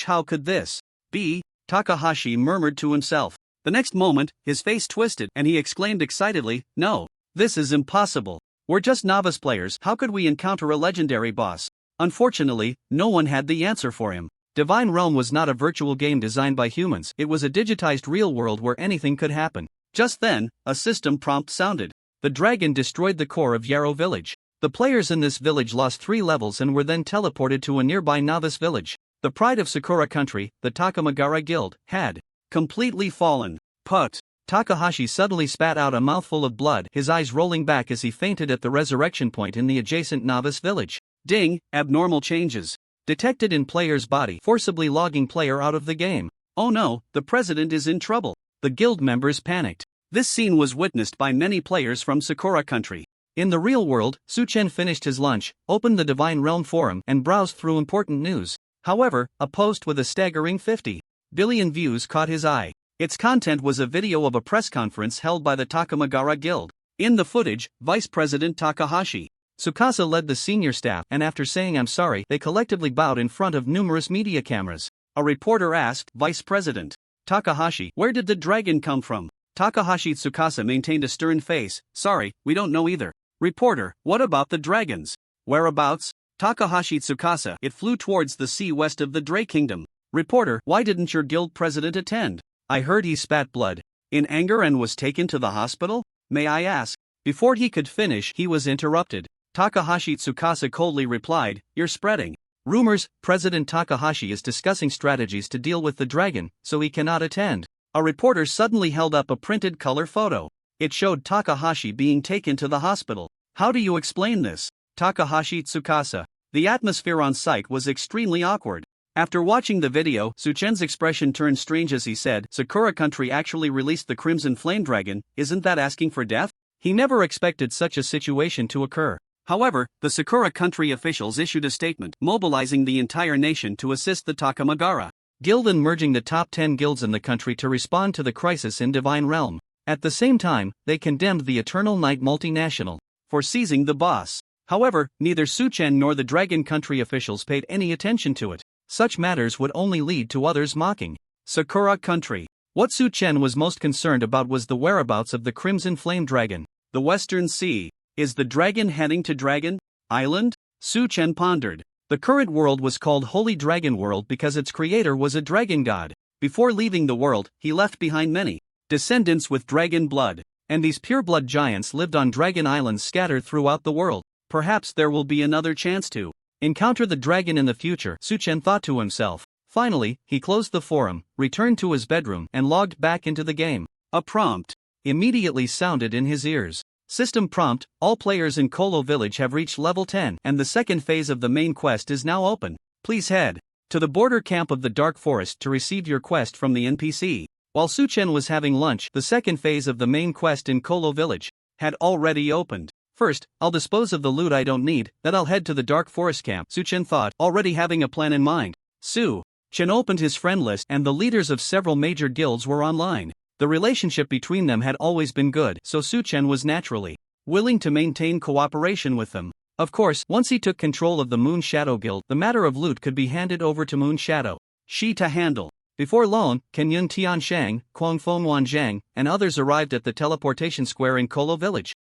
How could this be? Takahashi murmured to himself. The next moment, his face twisted and he exclaimed excitedly, no, this is impossible. We're just novice players, how could we encounter a legendary boss? Unfortunately, no one had the answer for him. Divine Realm was not a virtual game designed by humans, it was a digitized real world where anything could happen. Just then, a system prompt sounded. The dragon destroyed the core of Yarrow Village. The players in this village lost 3 levels and were then teleported to a nearby novice village. The pride of Sakura Country, the Takamagara Guild, had completely fallen. Put. Takahashi suddenly spat out a mouthful of blood, his eyes rolling back as he fainted at the resurrection point in the adjacent novice village. Ding, abnormal changes detected in player's body, forcibly logging player out of the game. Oh no, the president is in trouble. The guild members panicked. This scene was witnessed by many players from Sakura Country. In the real world, Suchen finished his lunch, opened the Divine Realm forum and browsed through important news. However, a post with a staggering 50 billion views caught his eye. Its content was a video of a press conference held by the Takamagara Guild. In the footage, Vice President Takahashi Tsukasa led the senior staff, and after saying I'm sorry, they collectively bowed in front of numerous media cameras. A reporter asked, Vice President Takahashi, where did the dragon come from? Takahashi Tsukasa maintained a stern face, sorry, we don't know either. Reporter, what about the dragons? Whereabouts? Takahashi Tsukasa, it flew towards the sea west of the Dray Kingdom. Reporter, why didn't your guild president attend? I heard he spat blood in anger and was taken to the hospital? May I ask? Before he could finish, he was interrupted. Takahashi Tsukasa coldly replied, you're spreading rumors. President Takahashi is discussing strategies to deal with the dragon, so he cannot attend. A reporter suddenly held up a printed color photo. It showed Takahashi being taken to the hospital. How do you explain this? Takahashi Tsukasa. The atmosphere on site was extremely awkward. After watching the video, Suchen's expression turned strange as he said, Sakura Country actually released the Crimson Flame Dragon, isn't that asking for death? He never expected such a situation to occur. However, the Sakura Country officials issued a statement, mobilizing the entire nation to assist the Takamagara Guild and merging the top 10 guilds in the country to respond to the crisis in Divine Realm. At the same time, they condemned the Eternal Night Multinational for seizing the boss. However, neither Suchen nor the Dragon Country officials paid any attention to it. Such matters would only lead to others mocking Sakura Country. What Suchen was most concerned about was the whereabouts of the Crimson Flame Dragon. The Western Sea. Is the dragon heading to Dragon Island? Suchen pondered. The current world was called Holy Dragon World because its creator was a dragon god. Before leaving the world, he left behind many descendants with dragon blood, and these pureblood giants lived on dragon islands scattered throughout the world. Perhaps there will be another chance to encounter the dragon in the future, Suchen thought to himself. Finally, he closed the forum, returned to his bedroom, and logged back into the game. A prompt immediately sounded in his ears. System prompt, all players in Kolo Village have reached level 10 and the second phase of the main quest is now open. Please head to the border camp of the Dark Forest to receive your quest from the NPC. While Suchen was having lunch, the second phase of the main quest in Kolo Village had already opened. First, I'll dispose of the loot I don't need, then I'll head to the Dark Forest camp, Suchen thought, already having a plan in mind. Suchen opened his friend list and the leaders of several major guilds were online. The relationship between them had always been good, so Suchen was naturally willing to maintain cooperation with them. Of course, once he took control of the Moon Shadow Guild, the matter of loot could be handed over to Moon Shadow Shi to handle. Before long, Kenyun Tianshang, Kwangfeng Wanzhang, and others arrived at the teleportation square in Kolo Village.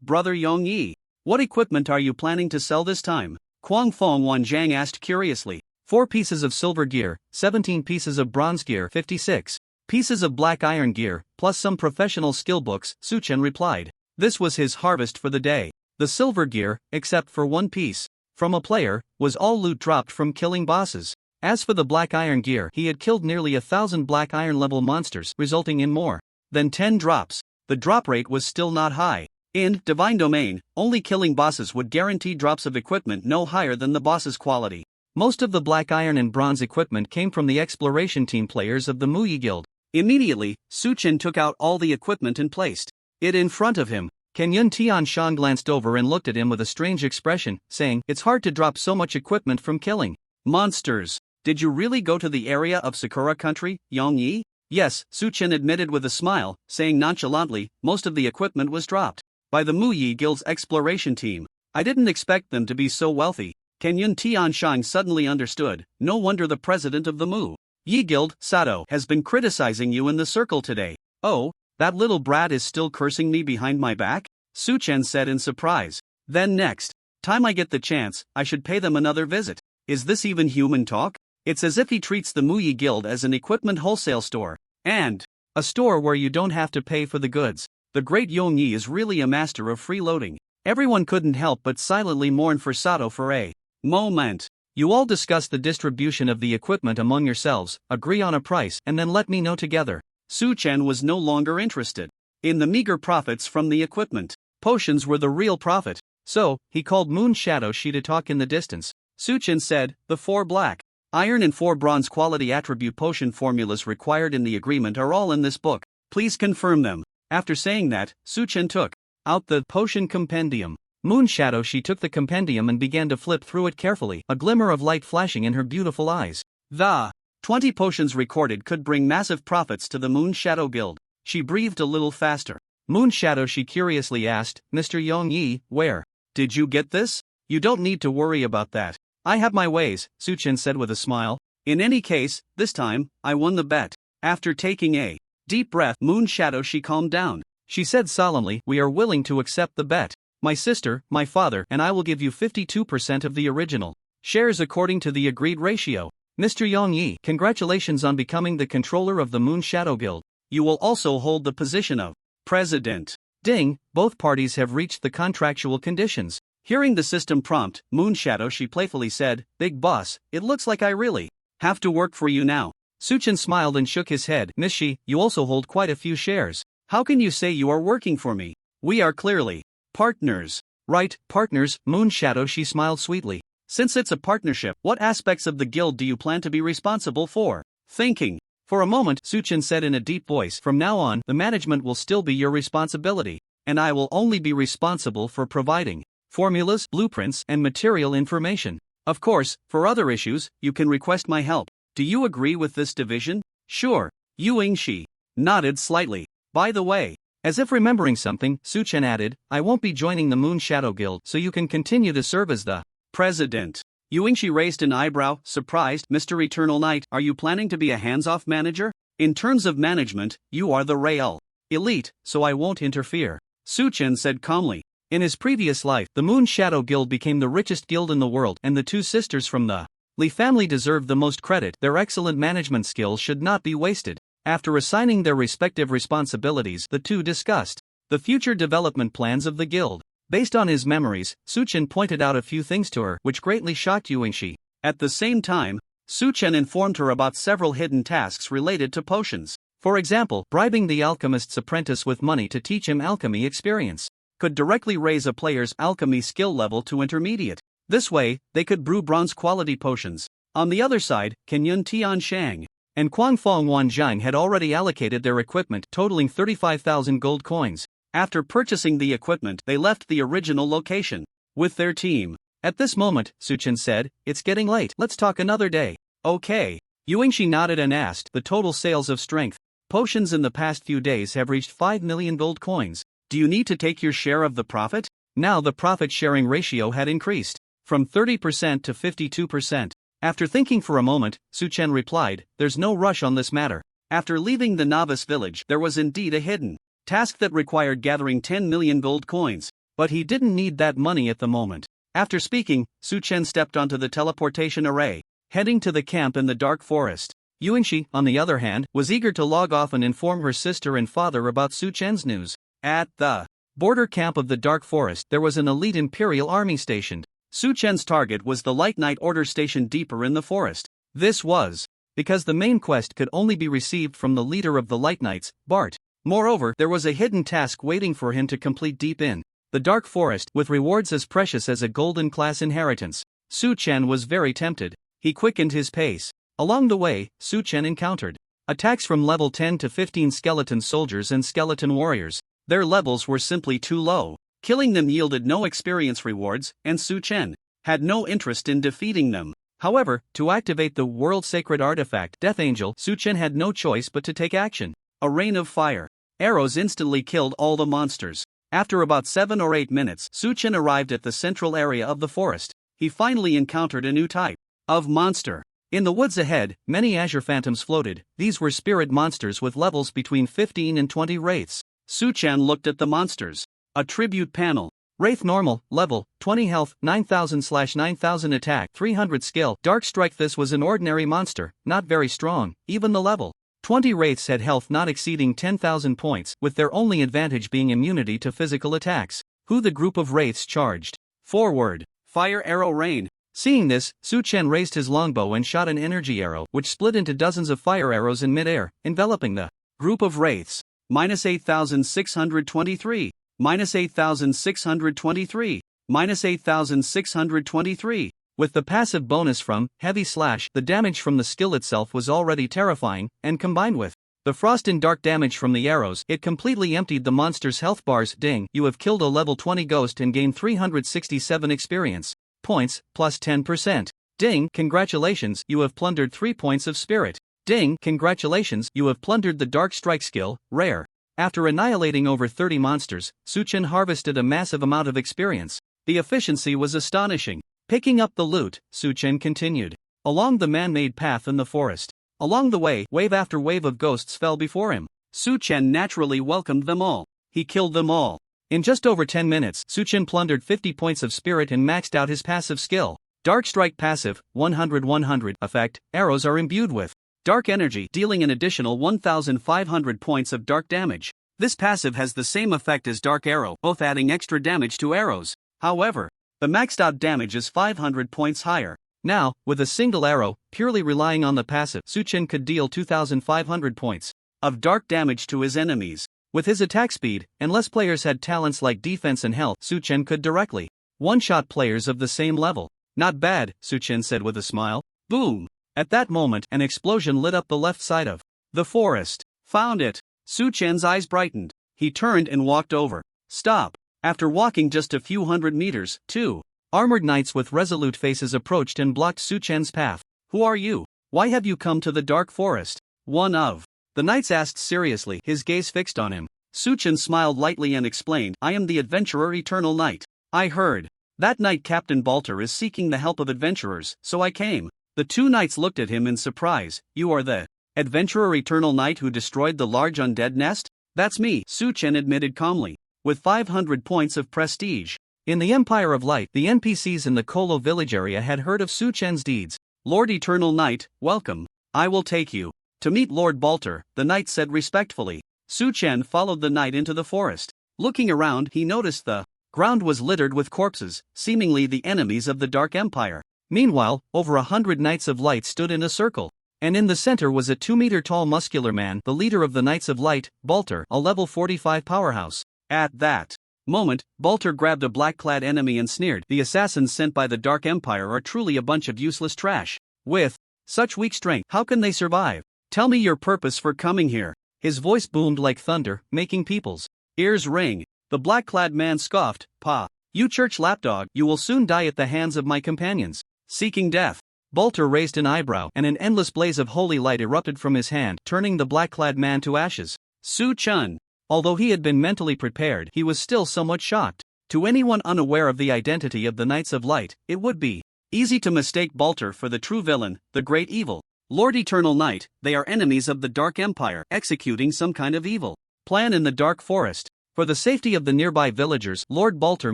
Brother Yongyi. What equipment are you planning to sell this time? Kwangfeng Wanzhang asked curiously. 4 pieces of silver gear, 17 pieces of bronze gear, 56 pieces of black iron gear, plus some professional skill books, Suchen replied. This was his harvest for the day. The silver gear, except for 1 piece from a player, was all loot dropped from killing bosses. As for the black iron gear, he had killed nearly 1,000 black iron level monsters, resulting in more than 10 drops. The drop rate was still not high. In Divine Domain, only killing bosses would guarantee drops of equipment no higher than the boss's quality. Most of the black iron and bronze equipment came from the exploration team players of the Muyi Guild. Immediately, Su-Chen took out all the equipment and placed it in front of him. Kenyun Tianshan glanced over and looked at him with a strange expression, saying, "It's hard to drop so much equipment from killing monsters. Did you really go to the area of Sakura country, Yongyi?" "Yes," Su-Chen admitted with a smile, saying nonchalantly, "most of the equipment was dropped by the Muyi Guild's exploration team. I didn't expect them to be so wealthy." Kenyun Tianshan suddenly understood. No wonder the president of the Muyi Guild, Sato, has been criticizing you in the circle today. "Oh, that little brat is still cursing me behind my back?" Su-Chen said in surprise. "Then next time I get the chance, I should pay them another visit." Is this even human talk? It's as if he treats the Muyi Guild as an equipment wholesale store, and a store where you don't have to pay for the goods. The great Yongyi is really a master of freeloading. Everyone couldn't help but silently mourn for Sato for a moment. "You all discuss the distribution of the equipment among yourselves, agree on a price, and then let me know together." Su-Chen was no longer interested in the meager profits from the equipment. Potions were the real profit. So, he called Moon Shadow Shi to talk in the distance. Su-Chen said, "The 4 black iron and 4 bronze quality attribute potion formulas required in the agreement are all in this book. Please confirm them." After saying that, Su-Chen took out the potion compendium. Moon Shadow She took the compendium and began to flip through it carefully, a glimmer of light flashing in her beautiful eyes. The 20 potions recorded could bring massive profits to the Moon Shadow Guild. She breathed a little faster. Moon Shadow She curiously asked, "Mr. Yongyi, where did you get this?" "You don't need to worry about that. I have my ways," Su-Chen said with a smile. "In any case, this time, I won the bet." After taking a deep breath, Moon Shadow She calmed down. She said solemnly, "We are willing to accept the bet. My sister, my father, and I will give you 52% of the original shares according to the agreed ratio. Mr. Yongyi, congratulations on becoming the controller of the Moon Shadow Guild. You will also hold the position of president." Ding, both parties have reached the contractual conditions. Hearing the system prompt, Moon Shadow She playfully said, "Big boss, it looks like I really have to work for you now." Su-Chen smiled and shook his head. "Miss Shi, you also hold quite a few shares. How can you say you are working for me? We are clearly partners." "Right, partners," Moon Shadow She smiled sweetly. "Since it's a partnership, what aspects of the guild do you plan to be responsible for?" Thinking for a moment, Su-Chen said in a deep voice, "From now on, the management will still be your responsibility, and I will only be responsible for providing formulas, blueprints, and material information. Of course, for other issues, you can request my help. Do you agree with this division?" "Sure." Yingxi nodded slightly. "By the way," as if remembering something, Su-Chen added, "I won't be joining the Moon Shadow Guild, so you can continue to serve as the president." Yingxi raised an eyebrow, surprised. "Mr. Eternal Knight, are you planning to be a hands-off manager? In terms of management, you are the real elite, so I won't interfere," Su-Chen said calmly. In his previous life, the Moon Shadow Guild became the richest guild in the world, and the 2 sisters from the Li family deserved the most credit. Their excellent management skills should not be wasted. After assigning their respective responsibilities, the 2 discussed the future development plans of the guild. Based on his memories, Su-Chen pointed out a few things to her, which greatly shocked Yingxi. At the same time, Su-Chen informed her about several hidden tasks related to potions. For example, bribing the alchemist's apprentice with money to teach him alchemy experience could directly raise a player's alchemy skill level to intermediate. This way, they could brew bronze-quality potions. On the other side, Kenyun Tianshang and Guangfeng Wanzhang had already allocated their equipment, totaling 35,000 gold coins. After purchasing the equipment, they left the original location with their team. At this moment, Su-Chen said, "It's getting late, let's talk another day." "Okay." Yingxi nodded and asked, "The total sales of strength potions in the past few days have reached 5 million gold coins. Do you need to take your share of the profit?" Now the profit-sharing ratio had increased from 30% to 52%. After thinking for a moment, Su-Chen replied, "There's no rush on this matter." After leaving the novice village, there was indeed a hidden task that required gathering 10 million gold coins, but he didn't need that money at the moment. After speaking, Su-Chen stepped onto the teleportation array, heading to the camp in the dark forest. Yingxi, on the other hand, was eager to log off and inform her sister and father about Su-Chen's news. At the border camp of the dark forest, there was an elite Imperial army stationed. Su-Chen's target was the Light Knight Order stationed deeper in the forest. This was because the main quest could only be received from the leader of the Light Knights, Bart. Moreover, there was a hidden task waiting for him to complete deep in the Dark Forest, with rewards as precious as a golden class inheritance. Su Chen was very tempted. He quickened his pace. Along the way, Su Chen encountered attacks from level 10 to 15 skeleton soldiers and skeleton warriors. Their levels were simply too low. Killing them yielded no experience rewards, and Su Chen had no interest in defeating them. However, to activate the world sacred artifact Death Angel, Su Chen had no choice but to take action. A rain of fire. Arrows instantly killed all the monsters. After about 7 or 8 minutes, Su Chen arrived at the central area of the forest. He finally encountered a new type of monster. In the woods ahead, many azure phantoms floated. These were spirit monsters with levels between 15 and 20 wraiths. Su Chen looked at the monsters. A tribute panel. Wraith normal, level, 20 health, 9000/9000 attack, 300 skill, dark strike. This was an ordinary monster, not very strong, even the level 20 wraiths had health not exceeding 10,000 points, with their only advantage being immunity to physical attacks. Who the group of wraiths charged forward. Fire arrow rain. Seeing this, Su Chen raised his longbow and shot an energy arrow, which split into dozens of fire arrows in midair, enveloping the group of wraiths. -8623. -8623. -8623. With the passive bonus from Heavy Slash, the damage from the skill itself was already terrifying, and combined with the frost and dark damage from the arrows, it completely emptied the monster's health bars. Ding, you have killed a level 20 ghost and gained 367 experience points, plus 10%. Ding, congratulations, you have plundered 3 points of spirit. Ding, congratulations, you have plundered the dark strike skill, rare. After annihilating over 30 monsters, Su Chen harvested a massive amount of experience. The efficiency was astonishing. Picking up the loot, Su Chen continued along the man-made path in the forest. Along the way, wave after wave of ghosts fell before him. Su Chen naturally welcomed them all. He killed them all. In just over 10 minutes, Su Chen plundered 50 points of spirit and maxed out his passive skill. Dark Strike passive, 100/100 effect, arrows are imbued with dark energy, dealing an additional 1,500 points of dark damage. This passive has the same effect as Dark Arrow, both adding extra damage to arrows. However, the maxed out damage is 500 points higher. Now, with a single arrow, purely relying on the passive, Su Chen could deal 2,500 points of dark damage to his enemies. With his attack speed, unless players had talents like defense and health, Su Chen could directly one-shot players of the same level. Not bad, Su Chen said with a smile. Boom! At that moment, an explosion lit up the left side of the forest. Found it! Su Chen's eyes brightened. He turned and walked over. Stop! After walking just a few hundred meters, 2 armored knights with resolute faces approached and blocked Su Chen's path. Who are you? Why have you come to the dark forest? One of the knights asked seriously, his gaze fixed on him. Su Chen smiled lightly and explained, I am the adventurer Eternal Knight. I heard that knight Captain Balter is seeking the help of adventurers, so I came. The 2 knights looked at him in surprise. You are the adventurer Eternal Knight who destroyed the large undead nest? That's me, Su Chen admitted calmly. With 500 points of prestige. In the Empire of Light, the NPCs in the Kolo village area had heard of Su Chen's deeds. Lord Eternal Knight, welcome. I will take you to meet Lord Balter, the knight said respectfully. Su Chen followed the knight into the forest. Looking around, he noticed the ground was littered with corpses, seemingly the enemies of the Dark Empire. Meanwhile, over 100 Knights of Light stood in a circle. And in the center was a 2-meter-tall muscular man, the leader of the Knights of Light, Balter, a level 45 powerhouse. At that moment, Balter grabbed a black-clad enemy and sneered, the assassins sent by the Dark Empire are truly a bunch of useless trash. With such weak strength, how can they survive? Tell me your purpose for coming here. His voice boomed like thunder, making people's ears ring. The black-clad man scoffed, Pa, you church lapdog, you will soon die at the hands of my companions. Seeking death. Balter raised an eyebrow, and an endless blaze of holy light erupted from his hand, turning the black-clad man to ashes. Su Chen. Although he had been mentally prepared, he was still somewhat shocked. To anyone unaware of the identity of the Knights of Light, it would be easy to mistake Balter for the true villain, the great evil. Lord Eternal Knight, they are enemies of the Dark Empire, executing some kind of evil plan in the Dark Forest. For the safety of the nearby villagers, Lord Balter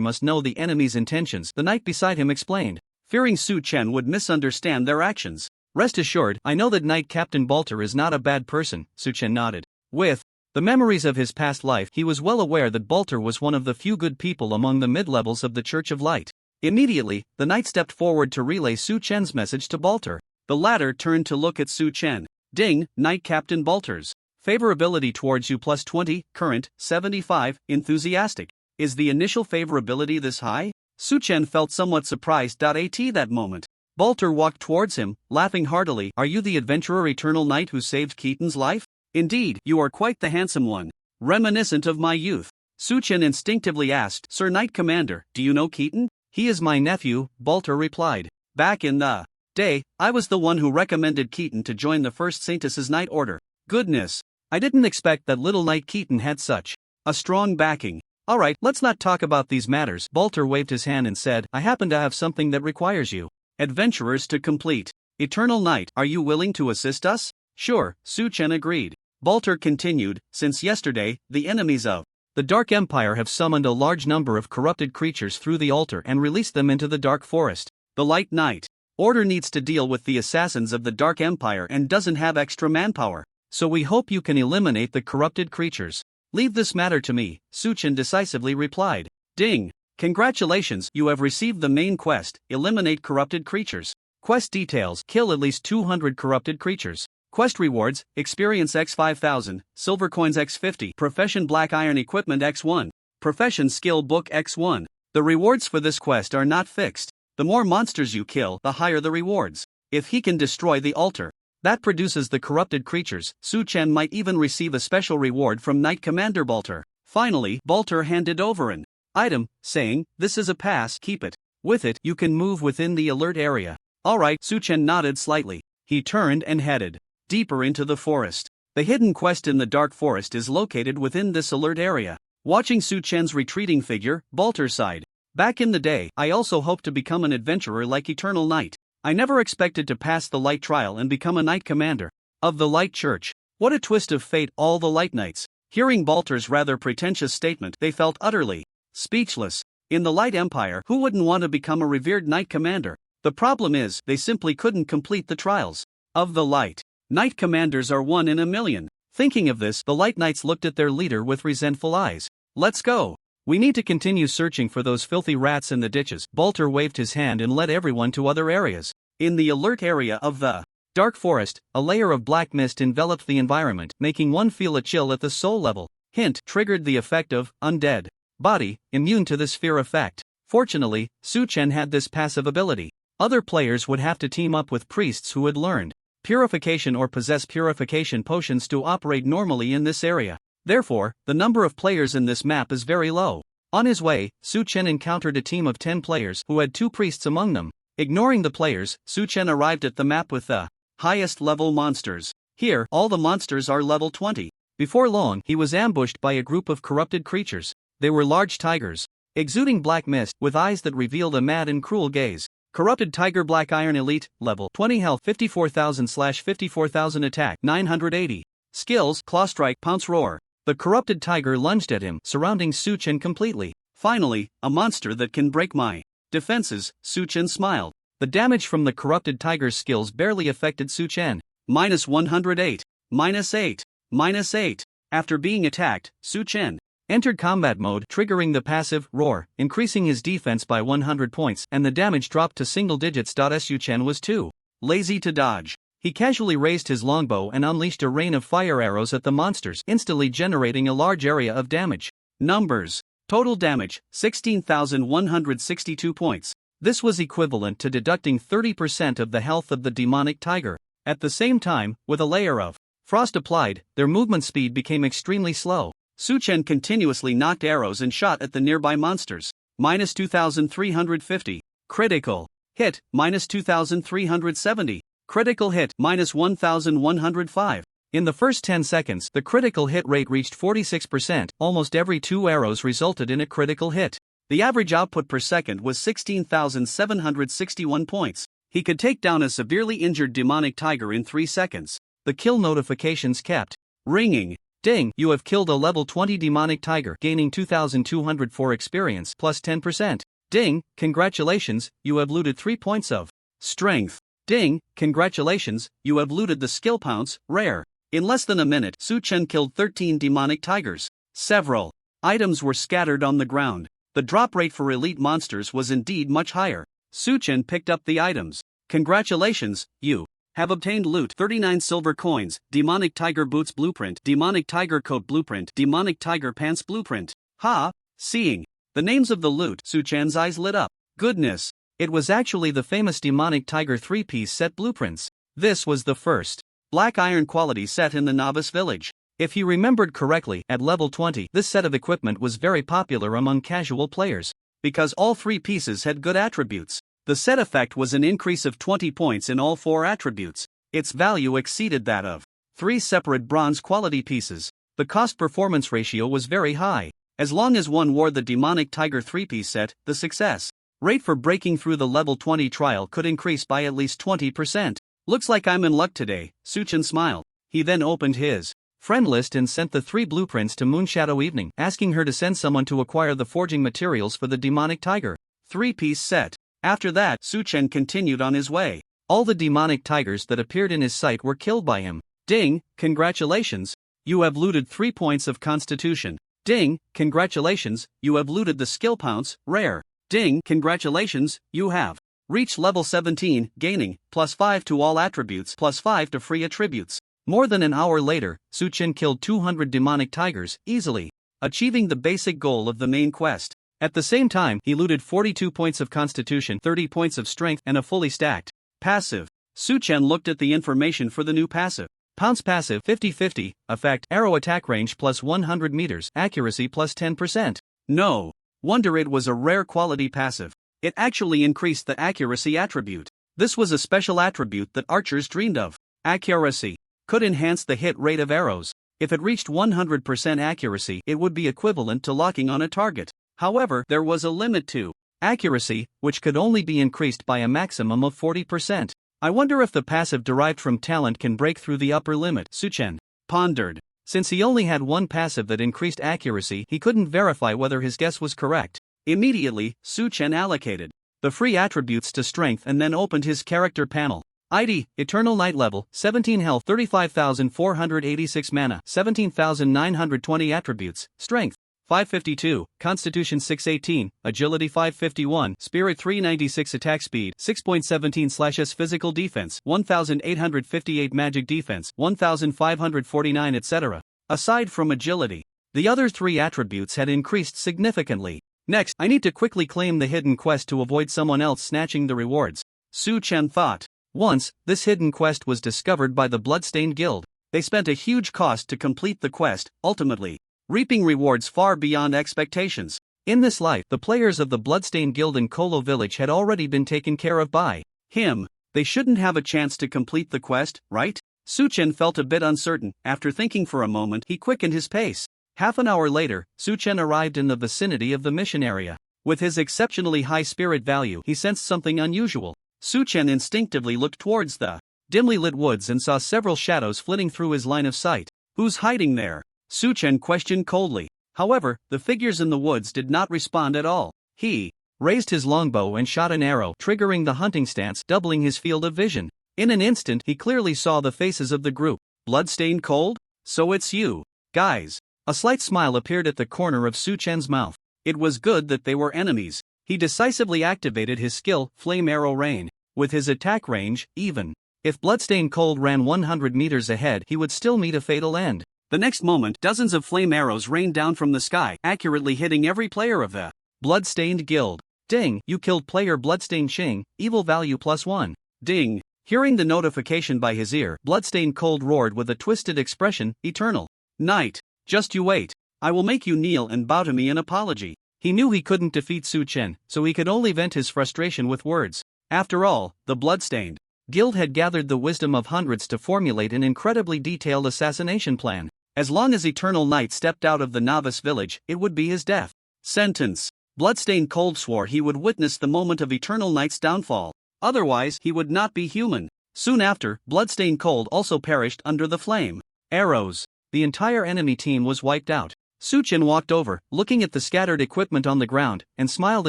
must know the enemy's intentions, the knight beside him explained, fearing Su Chen would misunderstand their actions. Rest assured, I know that Knight Captain Balter is not a bad person, Su Chen nodded. With the memories of his past life, he was well aware that Balter was one of the few good people among the mid-levels of the Church of Light. Immediately, the knight stepped forward to relay Su Chen's message to Balter. The latter turned to look at Su Chen. Ding, Knight Captain Balters. Favorability towards you plus 20, current, 75, enthusiastic. Is the initial favorability this high? Su Chen felt somewhat surprised. At that moment, Balter walked towards him, laughing heartily. Are you the adventurer Eternal Knight who saved Keaton's life? Indeed, you are quite the handsome one. Reminiscent of my youth. Su Chen instinctively asked, Sir Knight Commander, do you know Keaton? He is my nephew, Balter replied. Back in the day, I was the one who recommended Keaton to join the First Saintess's Knight Order. Goodness, I didn't expect that little Knight Keaton had such a strong backing. Alright, let's not talk about these matters. Balter waved his hand and said, I happen to have something that requires you. Adventurers to complete. Eternal Knight, are you willing to assist us? Sure, Su Chen agreed. Balter continued, since yesterday, the enemies of the Dark Empire have summoned a large number of corrupted creatures through the altar and released them into the Dark Forest. The Light Knight Order needs to deal with the assassins of the Dark Empire and doesn't have extra manpower. So we hope you can eliminate the corrupted creatures. Leave this matter to me, Su Chen decisively replied. Ding! Congratulations, you have received the main quest, eliminate corrupted creatures. Quest details, kill at least 200 corrupted creatures. Quest rewards, experience x 5000, silver coins x 50, profession black iron equipment x 1, profession skill book x 1. The rewards for this quest are not fixed. The more monsters you kill, the higher the rewards. If he can destroy the altar that produces the corrupted creatures, Su Chen might even receive a special reward from Knight Commander Balter. Finally, Balter handed over an item, saying, this is a pass, keep it. With it, you can move within the alert area. Alright, Su Chen nodded slightly. He turned and headed deeper into the forest. The hidden quest in the Dark Forest is located within this alert area. Watching Su Chen's retreating figure, Balter sighed. Back in the day, I also hoped to become an adventurer like Eternal Knight. I never expected to pass the Light Trial and become a Knight Commander of the Light Church. What a twist of fate, all the Light Knights. Hearing Balter's rather pretentious statement, they felt utterly speechless. In the Light Empire, who wouldn't want to become a revered Knight Commander? The problem is, they simply couldn't complete the trials of the Light. Knight Commanders are 1 in a million. Thinking of this, the Light Knights looked at their leader with resentful eyes. Let's go. We need to continue searching for those filthy rats in the ditches. Balter waved his hand and led everyone to other areas. In the alert area of the Dark Forest, a layer of black mist enveloped the environment, making one feel a chill at the soul level. Hint, triggered the effect of undead body, immune to this fear effect. Fortunately, Su Chen had this passive ability. Other players would have to team up with priests who had learned purification or possess purification potions to operate normally in this area. Therefore, the number of players in this map is very low. On his way, Su Chen encountered a team of 10 players who had 2 priests among them. Ignoring the players, Su Chen arrived at the map with the highest level monsters. Here, all the monsters are level 20. Before long, he was ambushed by a group of corrupted creatures. They were large tigers, exuding black mist, with eyes that revealed a mad and cruel gaze. Corrupted Tiger Black Iron Elite, level 20 health 54,000/54,000 attack 980. Skills, Claw Strike, Pounce Roar. The corrupted tiger lunged at him, surrounding Su Chen completely. Finally, a monster that can break my defenses, Su Chen smiled. The damage from the corrupted tiger's skills barely affected Su Chen. -108, -8, -8. After being attacked, Su Chen entered combat mode, triggering the passive Roar, increasing his defense by 100 points, and the damage dropped to single digits. Su Chen was too lazy to dodge. He casually raised his longbow and unleashed a rain of fire arrows at the monsters, instantly generating a large area of damage. Numbers. Total damage, 16,162 points. This was equivalent to deducting 30% of the health of the demonic tiger. At the same time, with a layer of frost applied, their movement speed became extremely slow. Su Chen continuously knocked arrows and shot at the nearby monsters. -2,350. Critical hit, -2,370. Critical hit, -1,105. In the first 10 seconds, the critical hit rate reached 46%. Almost every 2 arrows resulted in a critical hit. The average output per second was 16,761 points. He could take down a severely injured demonic tiger in 3 seconds. The kill notifications kept ringing. Ding, you have killed a level 20 demonic tiger, gaining 2,204 experience plus 10%. Ding, congratulations, you have looted 3 points of strength. Ding, congratulations, you have looted the skill pounce, rare. In less than a minute, Su Chen killed 13 demonic tigers. Several items were scattered on the ground. The drop rate for elite monsters was indeed much higher. Su Chen picked up the items. Congratulations, you Have obtained loot 39 silver coins, demonic tiger boots blueprint, demonic tiger coat blueprint, demonic tiger pants blueprint. Ha! Seeing the names of the loot, Su-chan's eyes lit up. Goodness! It was actually the famous demonic tiger 3-piece set blueprints. This was the first black iron quality set in the novice village. If he remembered correctly, at level 20, this set of equipment was very popular among casual players, because all 3 pieces had good attributes. The set effect was an increase of 20 points in all 4 attributes. Its value exceeded that of 3 separate bronze quality pieces. The cost-performance ratio was very high. As long as one wore the demonic tiger 3-piece set, the success rate for breaking through the level 20 trial could increase by at least 20%. Looks like I'm in luck today, Su-chan smiled. He then opened his friend list and sent the 3 blueprints to Moonshadow Evening, asking her to send someone to acquire the forging materials for the demonic tiger 3-piece set. After that, Su-chan continued on his way. All the demonic tigers that appeared in his sight were killed by him. Ding, congratulations, you have looted 3 points of constitution. Ding, congratulations, you have looted the skill pounce, rare. Ding, congratulations, you have reached level 17, gaining +5 to all attributes, +5 to free attributes. More than an hour later, Su-chan killed 200 demonic tigers, easily, achieving the basic goal of the main quest. At the same time, he looted 42 points of constitution, 30 points of strength, and a fully stacked passive. Su-chan looked at the information for the new passive. Pounce passive 50-50, effect, arrow attack range plus 100 meters, accuracy plus 10%. No wonder it was a rare quality passive. It actually increased the accuracy attribute. This was a special attribute that archers dreamed of. Accuracy could enhance the hit rate of arrows. If it reached 100% accuracy, it would be equivalent to locking on a target. However, there was a limit to accuracy, which could only be increased by a maximum of 40%. I wonder if the passive derived from talent can break through the upper limit, Su-chan pondered. Since he only had one passive that increased accuracy, he couldn't verify whether his guess was correct. Immediately, Su-chan allocated the free attributes to strength and then opened his character panel. ID, Eternal Night level, 17 health, 35,486 mana, 17,920 attributes, strength 552, Constitution 618, Agility 551, Spirit 396, Attack Speed 6.17/s, Physical Defense 1858, Magic Defense 1549, etc. Aside from agility, the other 3 attributes had increased significantly. Next, I need to quickly claim the hidden quest to avoid someone else snatching the rewards, Su-chan thought. Once, this hidden quest was discovered by the Bloodstained Guild. They spent a huge cost to complete the quest, ultimately reaping rewards far beyond expectations. In this life, the players of the Bloodstained Guild in Kolo Village had already been taken care of by him. They shouldn't have a chance to complete the quest, right? Su-chan felt a bit uncertain. After thinking for a moment, he quickened his pace. Half an hour later, Su-chan arrived in the vicinity of the mission area. With his exceptionally high spirit value, he sensed something unusual. Su-chan instinctively looked towards the dimly lit woods and saw several shadows flitting through his line of sight. Who's hiding there? Su-chan questioned coldly. However, the figures in the woods did not respond at all. He raised his longbow and shot an arrow, triggering the hunting stance, doubling his field of vision. In an instant, he clearly saw the faces of the group. Bloodstained Cold? So it's you, guys. A slight smile appeared at the corner of Su-chan's mouth. It was good that they were enemies. He decisively activated his skill, Flame Arrow Rain. With his attack range, even if Bloodstained Cold ran 100 meters ahead, he would still meet a fatal end. The next moment, dozens of flame arrows rained down from the sky, accurately hitting every player of the Bloodstained Guild. Ding, you killed player Bloodstained Ching, evil value +1. Ding. Hearing the notification by his ear, Bloodstained Cold roared with a twisted expression, Eternal Night. Just you wait. I will make you kneel and bow to me in apology. He knew he couldn't defeat Su-chan, so he could only vent his frustration with words. After all, the Bloodstained Guild had gathered the wisdom of hundreds to formulate an incredibly detailed assassination plan. As long as Eternal Night stepped out of the novice village, it would be his death sentence. Bloodstained Cold swore he would witness the moment of Eternal Night's downfall. Otherwise, he would not be human. Soon after, Bloodstained Cold also perished under the flame arrows. The entire enemy team was wiped out. Su-chan walked over, looking at the scattered equipment on the ground, and smiled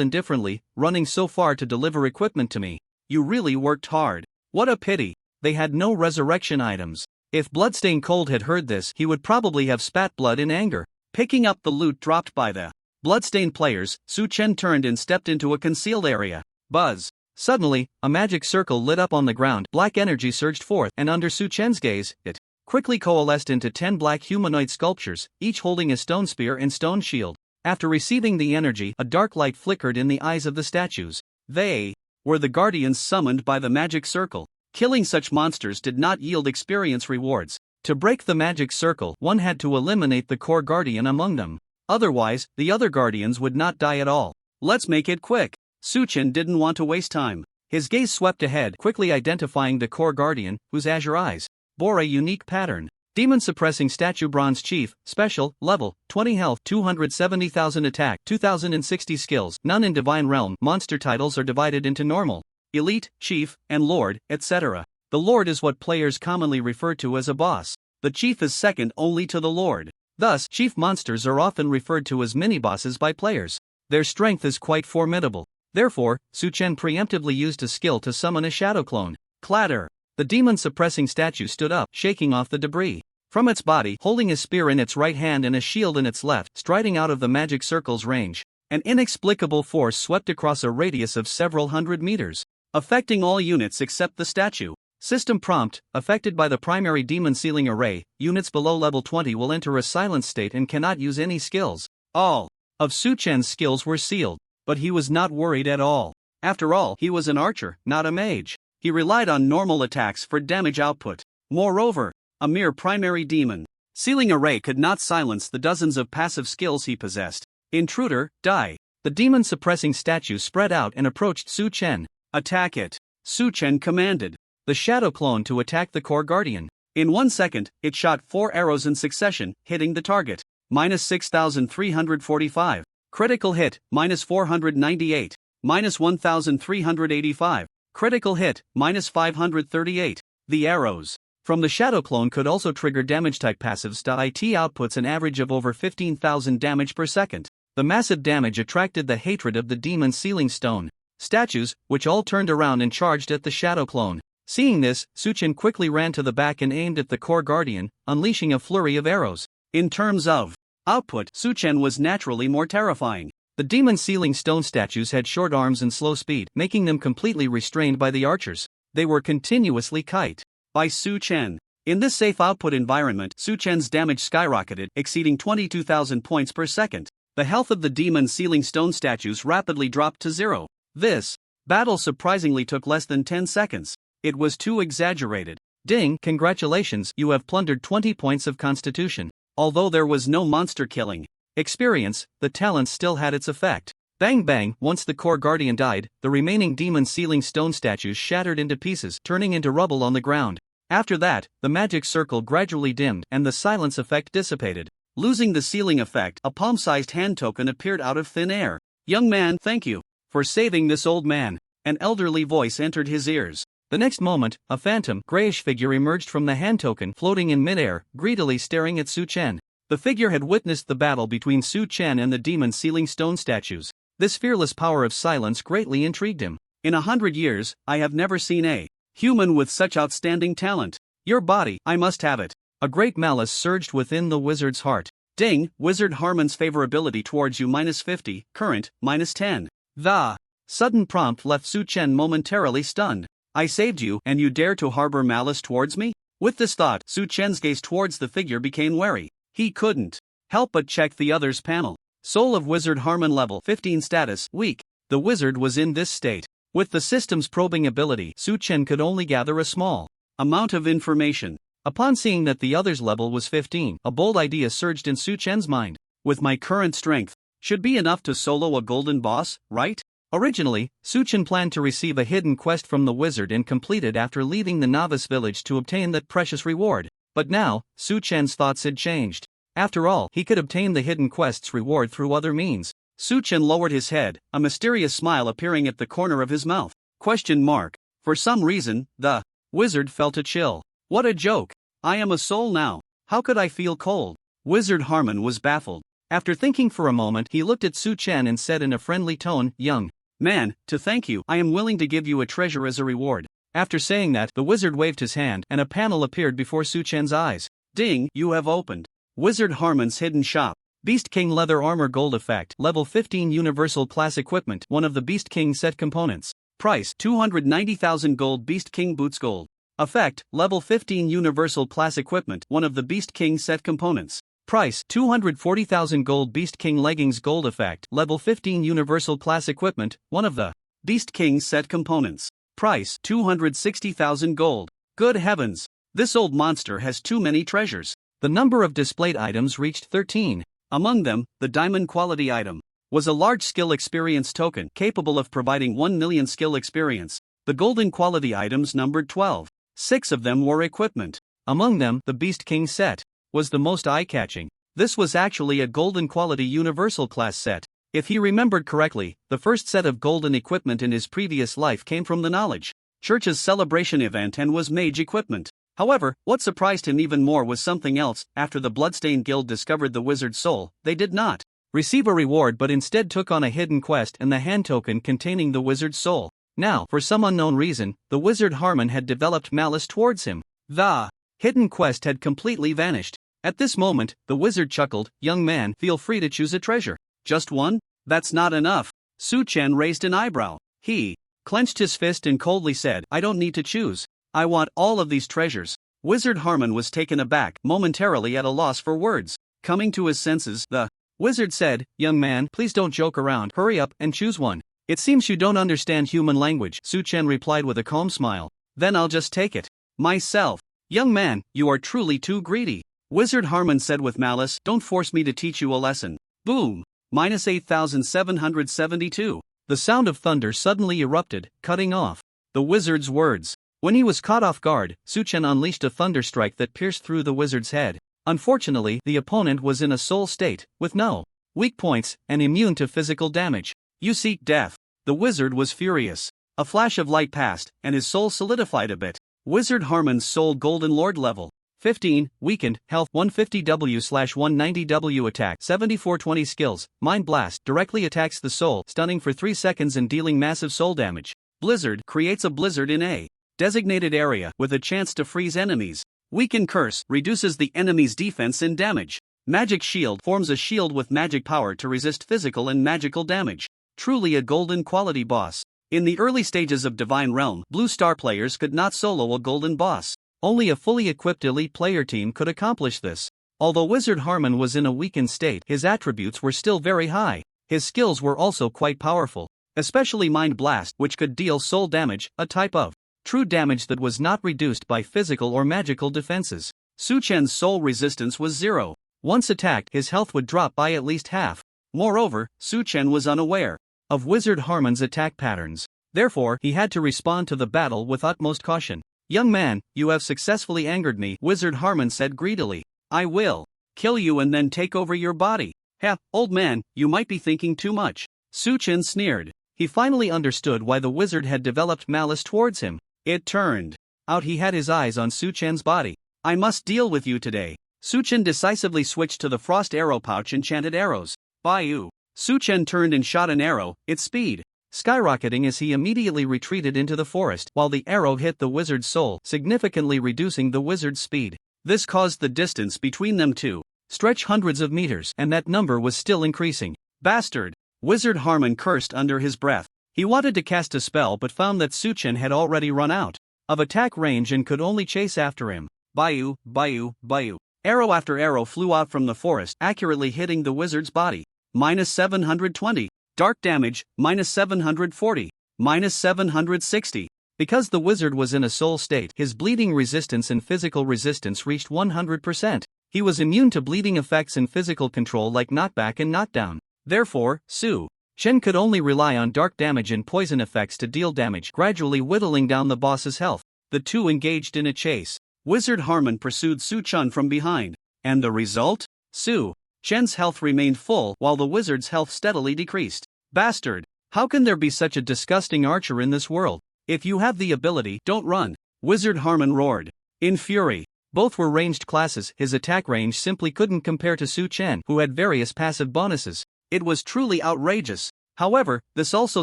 indifferently, running so far to deliver equipment to me. You really worked hard. What a pity. They had no resurrection items. If Bloodstained Cold had heard this, he would probably have spat blood in anger. Picking up the loot dropped by the Bloodstained players, Su-chan turned and stepped into a concealed area. Buzz. Suddenly, a magic circle lit up on the ground, black energy surged forth, and under Su Chen's gaze, it quickly coalesced into 10 black humanoid sculptures, each holding a stone spear and stone shield. After receiving the energy, a dark light flickered in the eyes of the statues. They were the guardians summoned by the magic circle. Killing such monsters did not yield experience rewards. To break the magic circle, one had to eliminate the core guardian among them. Otherwise, the other guardians would not die at all. Let's make it quick. Su Chen didn't want to waste time. His gaze swept ahead, quickly identifying the core guardian, whose azure eyes bore a unique pattern. Demon Suppressing Statue Bronze Chief, Special, Level, 20 Health, 270,000 Attack, 2060 Skills, none in Divine Realm. Monster titles are divided into Normal, Elite, Chief, and Lord, etc. The Lord is what players commonly refer to as a boss. The Chief is second only to the Lord. Thus, Chief monsters are often referred to as mini-bosses by players. Their strength is quite formidable. Therefore, Su Chen preemptively used a skill to summon a shadow clone. Clatter! The demon-suppressing statue stood up, shaking off the debris. From its body, holding a spear in its right hand and a shield in its left, striding out of the magic circle's range, an inexplicable force swept across a radius of several hundred meters, affecting all units except the statue. System prompt: affected by the primary demon sealing array, units below level 20 will enter a silent state and cannot use any skills. All of Su Chen's skills were sealed, but he was not worried at all. After all, he was an archer, not a mage. He relied on normal attacks for damage output. Moreover, a mere primary demon sealing array could not silence the dozens of passive skills he possessed. Intruder, die. The demon suppressing statue spread out and approached Su Chen. Attack it. Su Chen commanded the shadow clone to attack the core guardian. In 1 second, it shot 4 arrows in succession, hitting the target. Minus 6,345. Critical hit, minus 498. Minus 1,385. Critical hit, minus 538. The arrows from the shadow clone could also trigger damage type passives. It outputs an average of over 15,000 damage per second. The massive damage attracted the hatred of the demon sealing stone statues, which all turned around and charged at the shadow clone. Seeing this, Su Chen quickly ran to the back and aimed at the core guardian, unleashing a flurry of arrows. In terms of output, Su Chen was naturally more terrifying. The demon sealing stone statues had short arms and slow speed, making them completely restrained by the archers. They were continuously kite by Su Chen. In this safe output environment, Su Chen's damage skyrocketed, exceeding 22,000 points per second. The health of the demon sealing stone statues rapidly dropped to 0. This battle surprisingly took less than 10 seconds. It was too exaggerated. Ding, congratulations, you have plundered 20 points of constitution. Although there was no monster killing experience, the talent still had its effect. Bang bang, once the core guardian died, the remaining demon sealing stone statues shattered into pieces, turning into rubble on the ground. After that, the magic circle gradually dimmed and the silence effect dissipated. Losing the sealing effect, a palm-sized hand token appeared out of thin air. Young man, thank you for saving this old man. An elderly voice entered his ears. The next moment, a phantom, grayish figure emerged from the hand token, floating in midair, greedily staring at Su Chen. The figure had witnessed the battle between Su Chen and the demon sealing stone statues. This fearless power of silence greatly intrigued him. In 100 years, I have never seen a human with such outstanding talent. Your body, I must have it. A great malice surged within the wizard's heart. Ding, Wizard Harmon's favorability towards you minus 50, current, minus 10. The sudden prompt left Su Chen momentarily stunned. I saved you, and you dare to harbor malice towards me? With this thought, Su Chen's gaze towards the figure became wary. He couldn't help but check the other's panel. Soul of Wizard Harmon level 15 status, weak. The wizard was in this state. With the system's probing ability, Su Chen could only gather a small amount of information. Upon seeing that the other's level was 15, a bold idea surged in Su Chen's mind. With my current strength, should be enough to solo a golden boss, right? Originally, Su Chen planned to receive a hidden quest from the wizard and complete it after leaving the novice village to obtain that precious reward. But now, Su Chen's thoughts had changed. After all, he could obtain the hidden quest's reward through other means. Su Chen lowered his head, a mysterious smile appearing at the corner of his mouth. Question mark. For some reason, the wizard felt a chill. What a joke. I am a soul now. How could I feel cold? Wizard Harmon was baffled. After thinking for a moment, he looked at Su Chen and said in a friendly tone, young man, to thank you, I am willing to give you a treasure as a reward. After saying that, the wizard waved his hand, and a panel appeared before Su Chen's eyes. Ding, you have opened Wizard Harmon's hidden shop. Beast King Leather Armor Gold Effect, Level 15 Universal Class Equipment, one of the Beast King set components. Price 290,000 gold. Beast King boots gold. Effect, level 15 universal class equipment, one of the Beast King set components. Price 240,000 gold. Beast King leggings gold. Effect, level 15 universal class equipment, one of the Beast King set components. Price 260,000 gold. Good heavens, this old monster has too many treasures. The number of displayed items reached 13. Among them, the diamond quality item was a large skill experience token capable of providing 1 million skill experience. The golden quality items numbered 12. 6 of them were equipment. Among them, the Beast King set was the most eye-catching. This was actually a golden quality universal class set. If he remembered correctly, the first set of golden equipment in his previous life came from the Knowledge Church's celebration event and was mage equipment. However, what surprised him even more was something else. After the Bloodstained Guild discovered the wizard's soul, they did not receive a reward but instead took on a hidden quest and the hand token containing the wizard's soul. Now, for some unknown reason, the wizard Harmon had developed malice towards him. The hidden quest had completely vanished. At this moment, the wizard chuckled, "Young man, feel free to choose a treasure." "Just one? That's not enough." Su Chen raised an eyebrow. He clenched his fist and coldly said, "I don't need to choose. I want all of these treasures." Wizard Harmon was taken aback, momentarily at a loss for words. Coming to his senses, the wizard said, "Young man, please don't joke around. Hurry up and choose one." "It seems you don't understand human language," Su Chen replied with a calm smile. "Then I'll just take it myself." "Young man, you are truly too greedy," Wizard Harmon said with malice. "Don't force me to teach you a lesson." Boom! Minus 8,772. The sound of thunder suddenly erupted, cutting off the wizard's words. When he was caught off guard, Su Chen unleashed a thunder strike that pierced through the wizard's head. Unfortunately, the opponent was in a soul state, with no weak points, and immune to physical damage. "You seek death." The wizard was furious. A flash of light passed, and his soul solidified a bit. Wizard Harmon's soul golden lord level 15, weakened, health 150W/190W, attack 7420, skills, mind blast, directly attacks the soul, stunning for 3 seconds and dealing massive soul damage. Blizzard creates a blizzard in a designated area with a chance to freeze enemies. Weaken curse reduces the enemy's defense and damage. Magic shield forms a shield with magic power to resist physical and magical damage. Truly a golden quality boss. In the early stages of Divine Realm, Blue Star players could not solo a golden boss. Only a fully equipped elite player team could accomplish this. Although Wizard Harmon was in a weakened state, his attributes were still very high. His skills were also quite powerful, especially Mind Blast, which could deal soul damage, a type of true damage that was not reduced by physical or magical defenses. Su Chen's soul resistance was 0. Once attacked, his health would drop by at least half. Moreover, Su Chen was unaware of Wizard Harmon's attack patterns. Therefore, he had to respond to the battle with utmost caution. "Young man, you have successfully angered me," Wizard Harmon said greedily. "I will kill you and then take over your body." "Heh, old man, you might be thinking too much." Su Chen sneered. He finally understood why the wizard had developed malice towards him. It turned out he had his eyes on Su Chen's body. "I must deal with you today." Su Chen decisively switched to the frost arrow pouch enchanted arrows. "Baiyu." Su Chen turned and shot an arrow, its speed skyrocketing as he immediately retreated into the forest, while the arrow hit the wizard's soul, significantly reducing the wizard's speed. This caused the distance between them to stretch hundreds of meters, and that number was still increasing. "Bastard!" Wizard Harmon cursed under his breath. He wanted to cast a spell but found that Su Chen had already run out of attack range and could only chase after him. Baiyu, baiyu, baiyu. Arrow after arrow flew out from the forest, accurately hitting the wizard's body. Minus 720. Dark damage, minus 740. Minus 760. Because the wizard was in a soul state, his bleeding resistance and physical resistance reached 100%. He was immune to bleeding effects and physical control like knockback and knockdown. Therefore, Su Chen could only rely on dark damage and poison effects to deal damage, gradually whittling down the boss's health. The two engaged in a chase. Wizard Harmon pursued Su Chen from behind. And the result? Su Chen's health remained full while the wizard's health steadily decreased. "Bastard! How can there be such a disgusting archer in this world? If you have the ability, don't run!" Wizard Harmon roared. In fury. Both were ranged classes, his attack range simply couldn't compare to Su Chen, who had various passive bonuses. It was truly outrageous. However, this also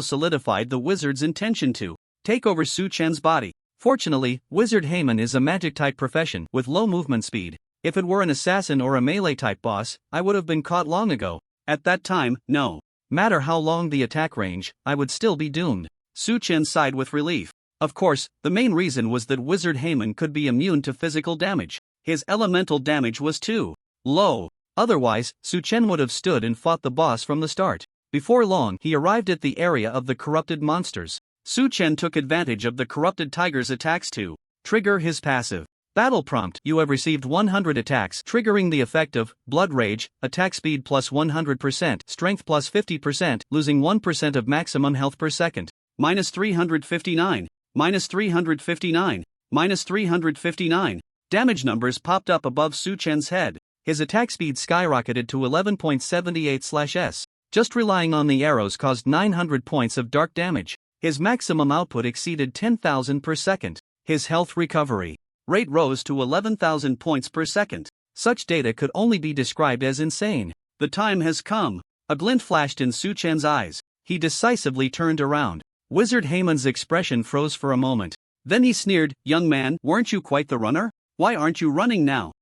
solidified the wizard's intention to take over Su Chen's body. Fortunately, Wizard Harmon is a magic-type profession with low movement speed. If it were an assassin or a melee-type boss, I would have been caught long ago. At that time, no matter how long the attack range, I would still be doomed. Su Chen sighed with relief. Of course, the main reason was that Wizard Heyman could be immune to physical damage. His elemental damage was too low. Otherwise, Su Chen would have stood and fought the boss from the start. Before long, he arrived at the area of the corrupted monsters. Su Chen took advantage of the corrupted tiger's attacks to trigger his passive. Battle prompt: you have received 100 attacks, triggering the effect of Blood Rage, attack speed plus 100%, strength plus 50%, losing 1% of maximum health per second. Minus 359, minus 359, minus 359. Damage numbers popped up above Su Chen's head. His attack speed skyrocketed to 11.78/s. Just relying on the arrows caused 900 points of dark damage. His maximum output exceeded 10,000 per second. His health recovery rate rose to 11,000 points per second. Such data could only be described as insane. The time has come. A glint flashed in Su Chen's eyes. He decisively turned around. Wizard Heyman's expression froze for a moment. Then he sneered, "Young man, weren't you quite the runner? Why aren't you running now?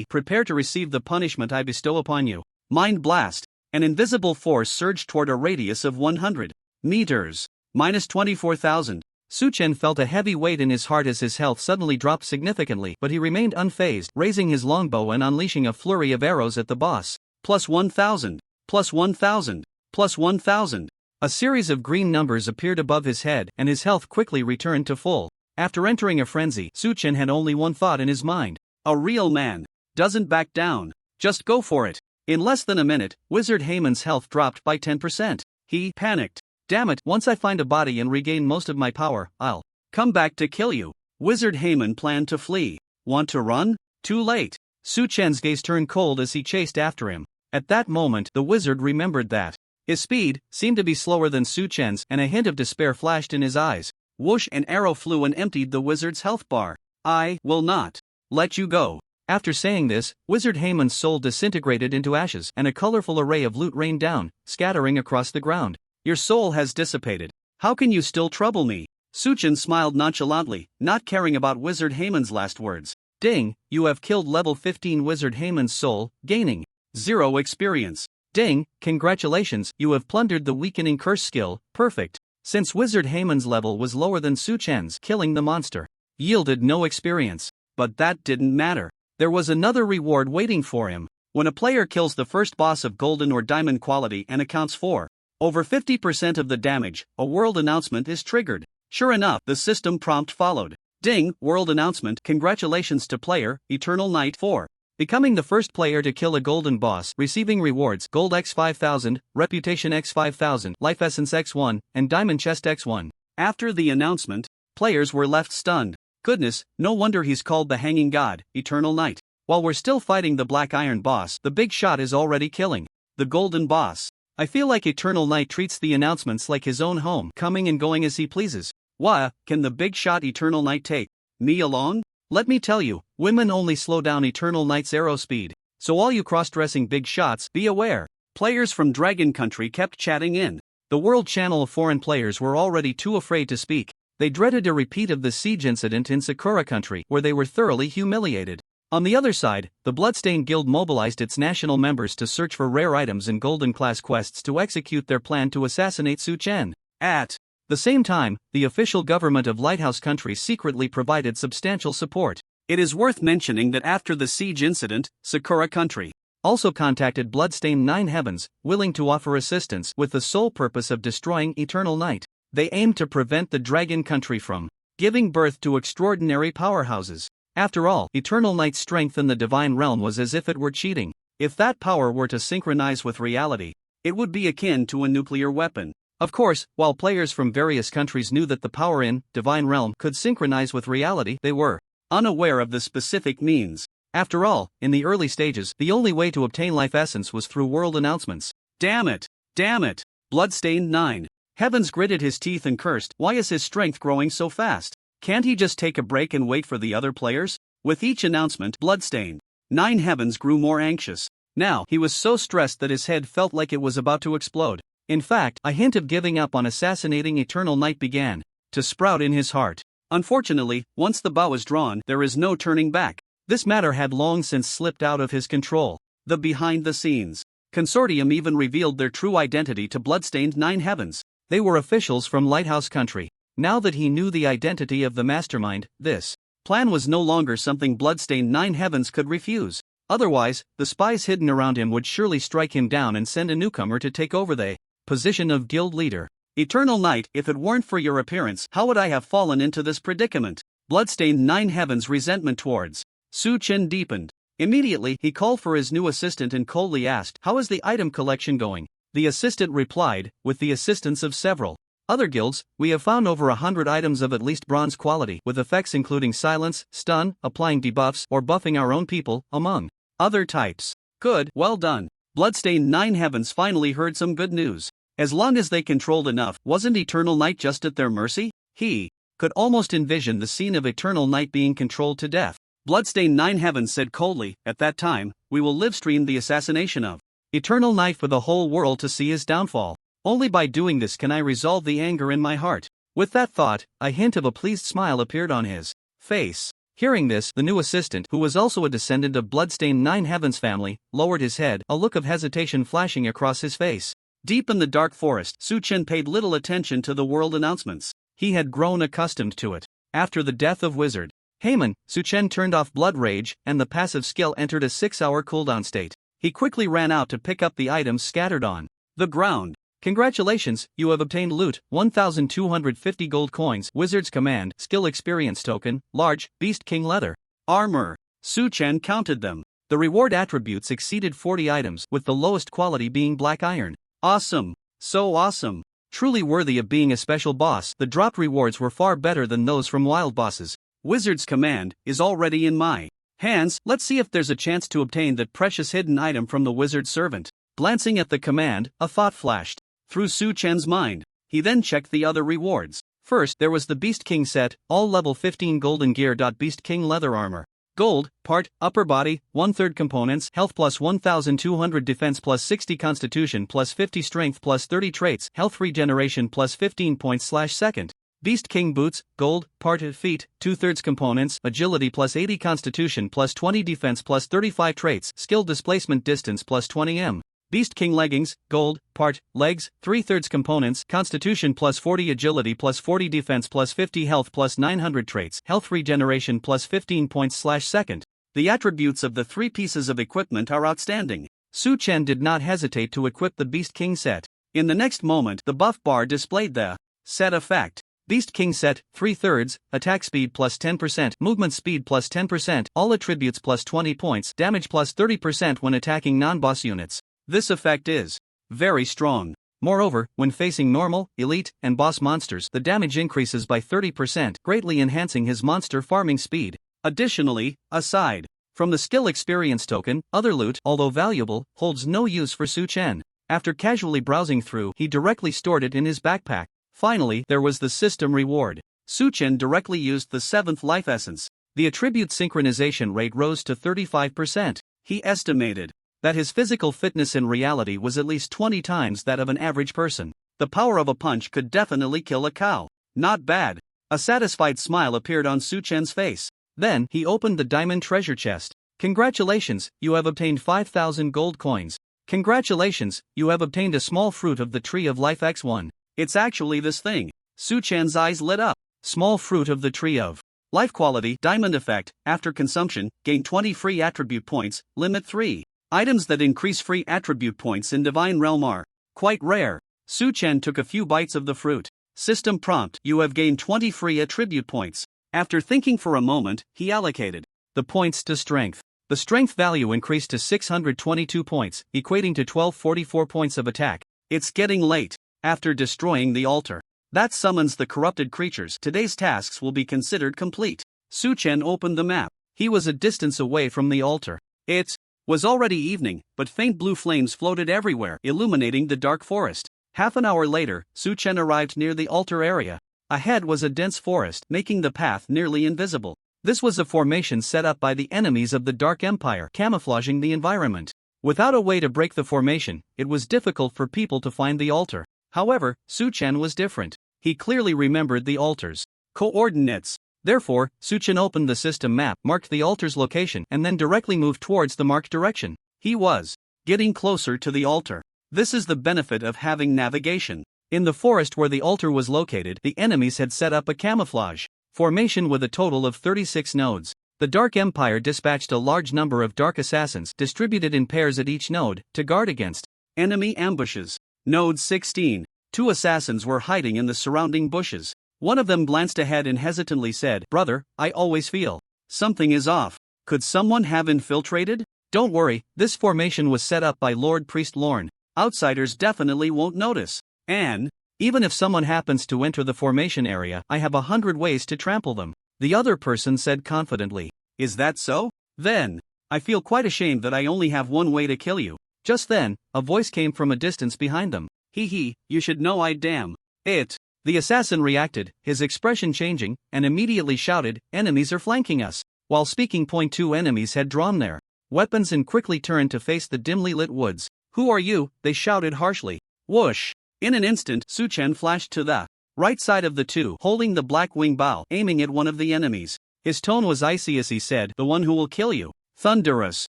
Prepare to receive the punishment I bestow upon you." Mind blast. An invisible force surged toward a radius of 100 meters. Minus 24,000. Su Chen felt a heavy weight in his heart as his health suddenly dropped significantly, but he remained unfazed, raising his longbow and unleashing a flurry of arrows at the boss. Plus 1,000, plus 1,000, plus 1,000. A series of green numbers appeared above his head, and his health quickly returned to full. After entering a frenzy, Su Chen had only one thought in his mind. A real man doesn't back down. Just go for it. In less than a minute, Wizard Heyman's health dropped by 10%. He panicked. Damn it, once I find a body and regain most of my power, I'll come back to kill you. Wizard Heyman planned to flee. Want to run? Too late. Su Chen's gaze turned cold as he chased after him. At that moment, the wizard remembered that his speed seemed to be slower than Su Chen's, and a hint of despair flashed in his eyes. Whoosh, an arrow flew and emptied the wizard's health bar. I will not let you go. After saying this, Wizard Heyman's soul disintegrated into ashes, and a colorful array of loot rained down, scattering across the ground. Your soul has dissipated. How can you still trouble me? Su Chen smiled nonchalantly, not caring about Wizard Heyman's last words. Ding, you have killed level 15 Wizard Heyman's soul, gaining 0 experience. Ding, congratulations, you have plundered the weakening curse skill, perfect. Since Wizard Heyman's level was lower than Su Chen's, killing the monster yielded no experience. But that didn't matter. There was another reward waiting for him. When a player kills the first boss of golden or diamond quality and accounts for over 50% of the damage, a world announcement is triggered. Sure enough, the system prompt followed. Ding, world announcement, congratulations to player, Eternal Knight 4. Becoming the first player to kill a golden boss, receiving rewards, Gold X 5000, Reputation X 5000, Life Essence X1, and Diamond Chest X1. After the announcement, players were left stunned. Goodness, no wonder he's called the Hanging God, Eternal Knight. While we're still fighting the Black Iron boss, the big shot is already killing the golden boss. I feel like Eternal Knight treats the announcements like his own home, coming and going as he pleases. Why, can the big shot Eternal Knight take me along? Let me tell you, women only slow down Eternal Knight's arrow speed. So all you cross-dressing big shots, be aware. Players from Dragon Country kept chatting in. The world channel of foreign players were already too afraid to speak. They dreaded a repeat of the siege incident in Sakura Country, where they were thoroughly humiliated. On the other side, the Bloodstained Guild mobilized its national members to search for rare items and golden-class quests to execute their plan to assassinate Su Chen. At the same time, the official government of Lighthouse Country secretly provided substantial support. It is worth mentioning that after the siege incident, Sakura Country also contacted Bloodstained Nine Heavens, willing to offer assistance with the sole purpose of destroying Eternal Knight. They aimed to prevent the Dragon Country from giving birth to extraordinary powerhouses. After all, Eternal Knight's strength in the Divine Realm was as if it were cheating. If that power were to synchronize with reality, it would be akin to a nuclear weapon. Of course, while players from various countries knew that the power in Divine Realm could synchronize with reality, they were unaware of the specific means. After all, in the early stages, the only way to obtain life essence was through world announcements. Damn it! Damn it! Bloodstained 9. Heavens gritted his teeth and cursed, why is his strength growing so fast? Can't he just take a break and wait for the other players? With each announcement, Bloodstained 9 Heavens grew more anxious. Now, he was so stressed that his head felt like it was about to explode. In fact, a hint of giving up on assassinating Eternal Knight began to sprout in his heart. Unfortunately, once the bow is drawn, there is no turning back. This matter had long since slipped out of his control. The behind-the-scenes consortium even revealed their true identity to Bloodstained 9 Heavens. They were officials from Lighthouse Country. Now that he knew the identity of the mastermind, this plan was no longer something bloodstained Nine Heavens could refuse. Otherwise, the spies hidden around him would surely strike him down and send a newcomer to take over the position of guild leader. Eternal Night, if it weren't for your appearance, how would I have fallen into this predicament? Bloodstained Nine Heavens' resentment towards Su Chen deepened. Immediately, he called for his new assistant and coldly asked, "How is the item collection going?" The assistant replied, "With the assistance of several other guilds, we have found over 100 items of at least bronze quality, with effects including silence, stun, applying debuffs, or buffing our own people, among other types." Good, well done. Bloodstained Nine Heavens finally heard some good news. As long as they controlled enough, wasn't Eternal Night just at their mercy? He could almost envision the scene of Eternal Night being controlled to death. Bloodstained Nine Heavens said coldly, "At that time, we will live-stream the assassination of Eternal Night for the whole world to see his downfall. Only by doing this can I resolve the anger in my heart." With that thought, a hint of a pleased smile appeared on his face. Hearing this, the new assistant, who was also a descendant of Bloodstained Nine Heavens family, lowered his head, a look of hesitation flashing across his face. Deep in the dark forest, Su Chen paid little attention to the world announcements. He had grown accustomed to it. After the death of Wizard Heyman, Su Chen turned off Blood Rage, and the passive skill entered a 6-hour cooldown state. He quickly ran out to pick up the items scattered on the ground. "Congratulations, you have obtained loot, 1,250 gold coins, Wizard's Command, skill experience token, large, Beast King leather, armor." Su Chen counted them. The reward attributes exceeded 40 items, with the lowest quality being black iron. Awesome. So awesome. Truly worthy of being a special boss. The dropped rewards were far better than those from wild bosses. Wizard's Command is already in my hands. Let's see if there's a chance to obtain that precious hidden item from the wizard's servant. Glancing at the command, a thought flashed through Su Chen's mind. He then checked the other rewards. First, there was the Beast King set, all level 15 golden gear. Beast King leather armor. Gold, part, upper body, 1/3 components, health plus 1200 defense plus 60 constitution plus 50 strength plus 30 traits, health regeneration plus 15 points/second. Beast King boots, gold, part, feet, 2/3 components, agility plus 80 constitution plus 20 defense plus 35 traits, skill displacement distance plus 20 m. Beast King leggings, gold, part, legs, 3/3 components, constitution plus 40 agility plus 40 defense plus 50 health plus 900 traits, health regeneration plus 15 points/second. The attributes of the 3 pieces of equipment are outstanding. Su Chen did not hesitate to equip the Beast King set. In the next moment, the buff bar displayed the set effect. Beast King set, 3/3, attack speed plus 10%, movement speed plus 10%, all attributes plus 20 points, damage plus 30% when attacking non-boss units. This effect is very strong. Moreover, when facing normal, elite, and boss monsters, the damage increases by 30%, greatly enhancing his monster farming speed. Additionally, aside from the skill experience token, other loot, although valuable, holds no use for Su Chen. After casually browsing through, he directly stored it in his backpack. Finally, there was the system reward. Su Chen directly used the 7th life essence. The attribute synchronization rate rose to 35%. He estimated that his physical fitness in reality was at least 20 times that of an average person. The power of a punch could definitely kill a cow. Not bad. A satisfied smile appeared on Su Chen's face. Then, he opened the diamond treasure chest. "Congratulations, you have obtained 5,000 gold coins. Congratulations, you have obtained a small fruit of the tree of life X1. It's actually this thing." Su Chen's eyes lit up. Small fruit of the tree of life quality, diamond effect, after consumption, gain 20 free attribute points, limit 3. Items that increase free attribute points in Divine Realm are quite rare. Su Chen took a few bites of the fruit. System prompt: you have gained 20 free attribute points. After thinking for a moment, he allocated the points to strength. The strength value increased to 622 points, equating to 1244 points of attack. It's getting late. After destroying the altar that summons the corrupted creatures, today's tasks will be considered complete. Su Chen opened the map. He was a distance away from the altar. It was already evening, but faint blue flames floated everywhere, illuminating the dark forest. Half an hour later, Su Chen arrived near the altar area. Ahead was a dense forest, making the path nearly invisible. This was a formation set up by the enemies of the Dark Empire, camouflaging the environment. Without a way to break the formation, it was difficult for people to find the altar. However, Su Chen was different. He clearly remembered the altar's coordinates. Therefore, Su Chen opened the system map, marked the altar's location, and then directly moved towards the marked direction. He was getting closer to the altar. This is the benefit of having navigation. In the forest where the altar was located, the enemies had set up a camouflage formation with a total of 36 nodes. The Dark Empire dispatched a large number of dark assassins distributed in pairs at each node to guard against enemy ambushes. Node 16. 2 assassins were hiding in the surrounding bushes. One of them glanced ahead and hesitantly said, "Brother, I always feel something is off. Could someone have infiltrated?" "Don't worry, this formation was set up by Lord Priest Lorne. Outsiders definitely won't notice. And even if someone happens to enter the formation area, I have 100 ways to trample them," the other person said confidently. "Is that so? Then I feel quite ashamed that I only have one way to kill you." Just then, a voice came from a distance behind them. "Hee, you should know I damn it." The assassin reacted, his expression changing, and immediately shouted, "Enemies are flanking us." While speaking, 2 enemies had drawn their weapons and quickly turned to face the dimly lit woods. "Who are you?" they shouted harshly. Whoosh! In an instant, Su Chen flashed to the right side of the two, holding the black wing bow, aiming at one of the enemies. His tone was icy as he said, "The one who will kill you." Thunderous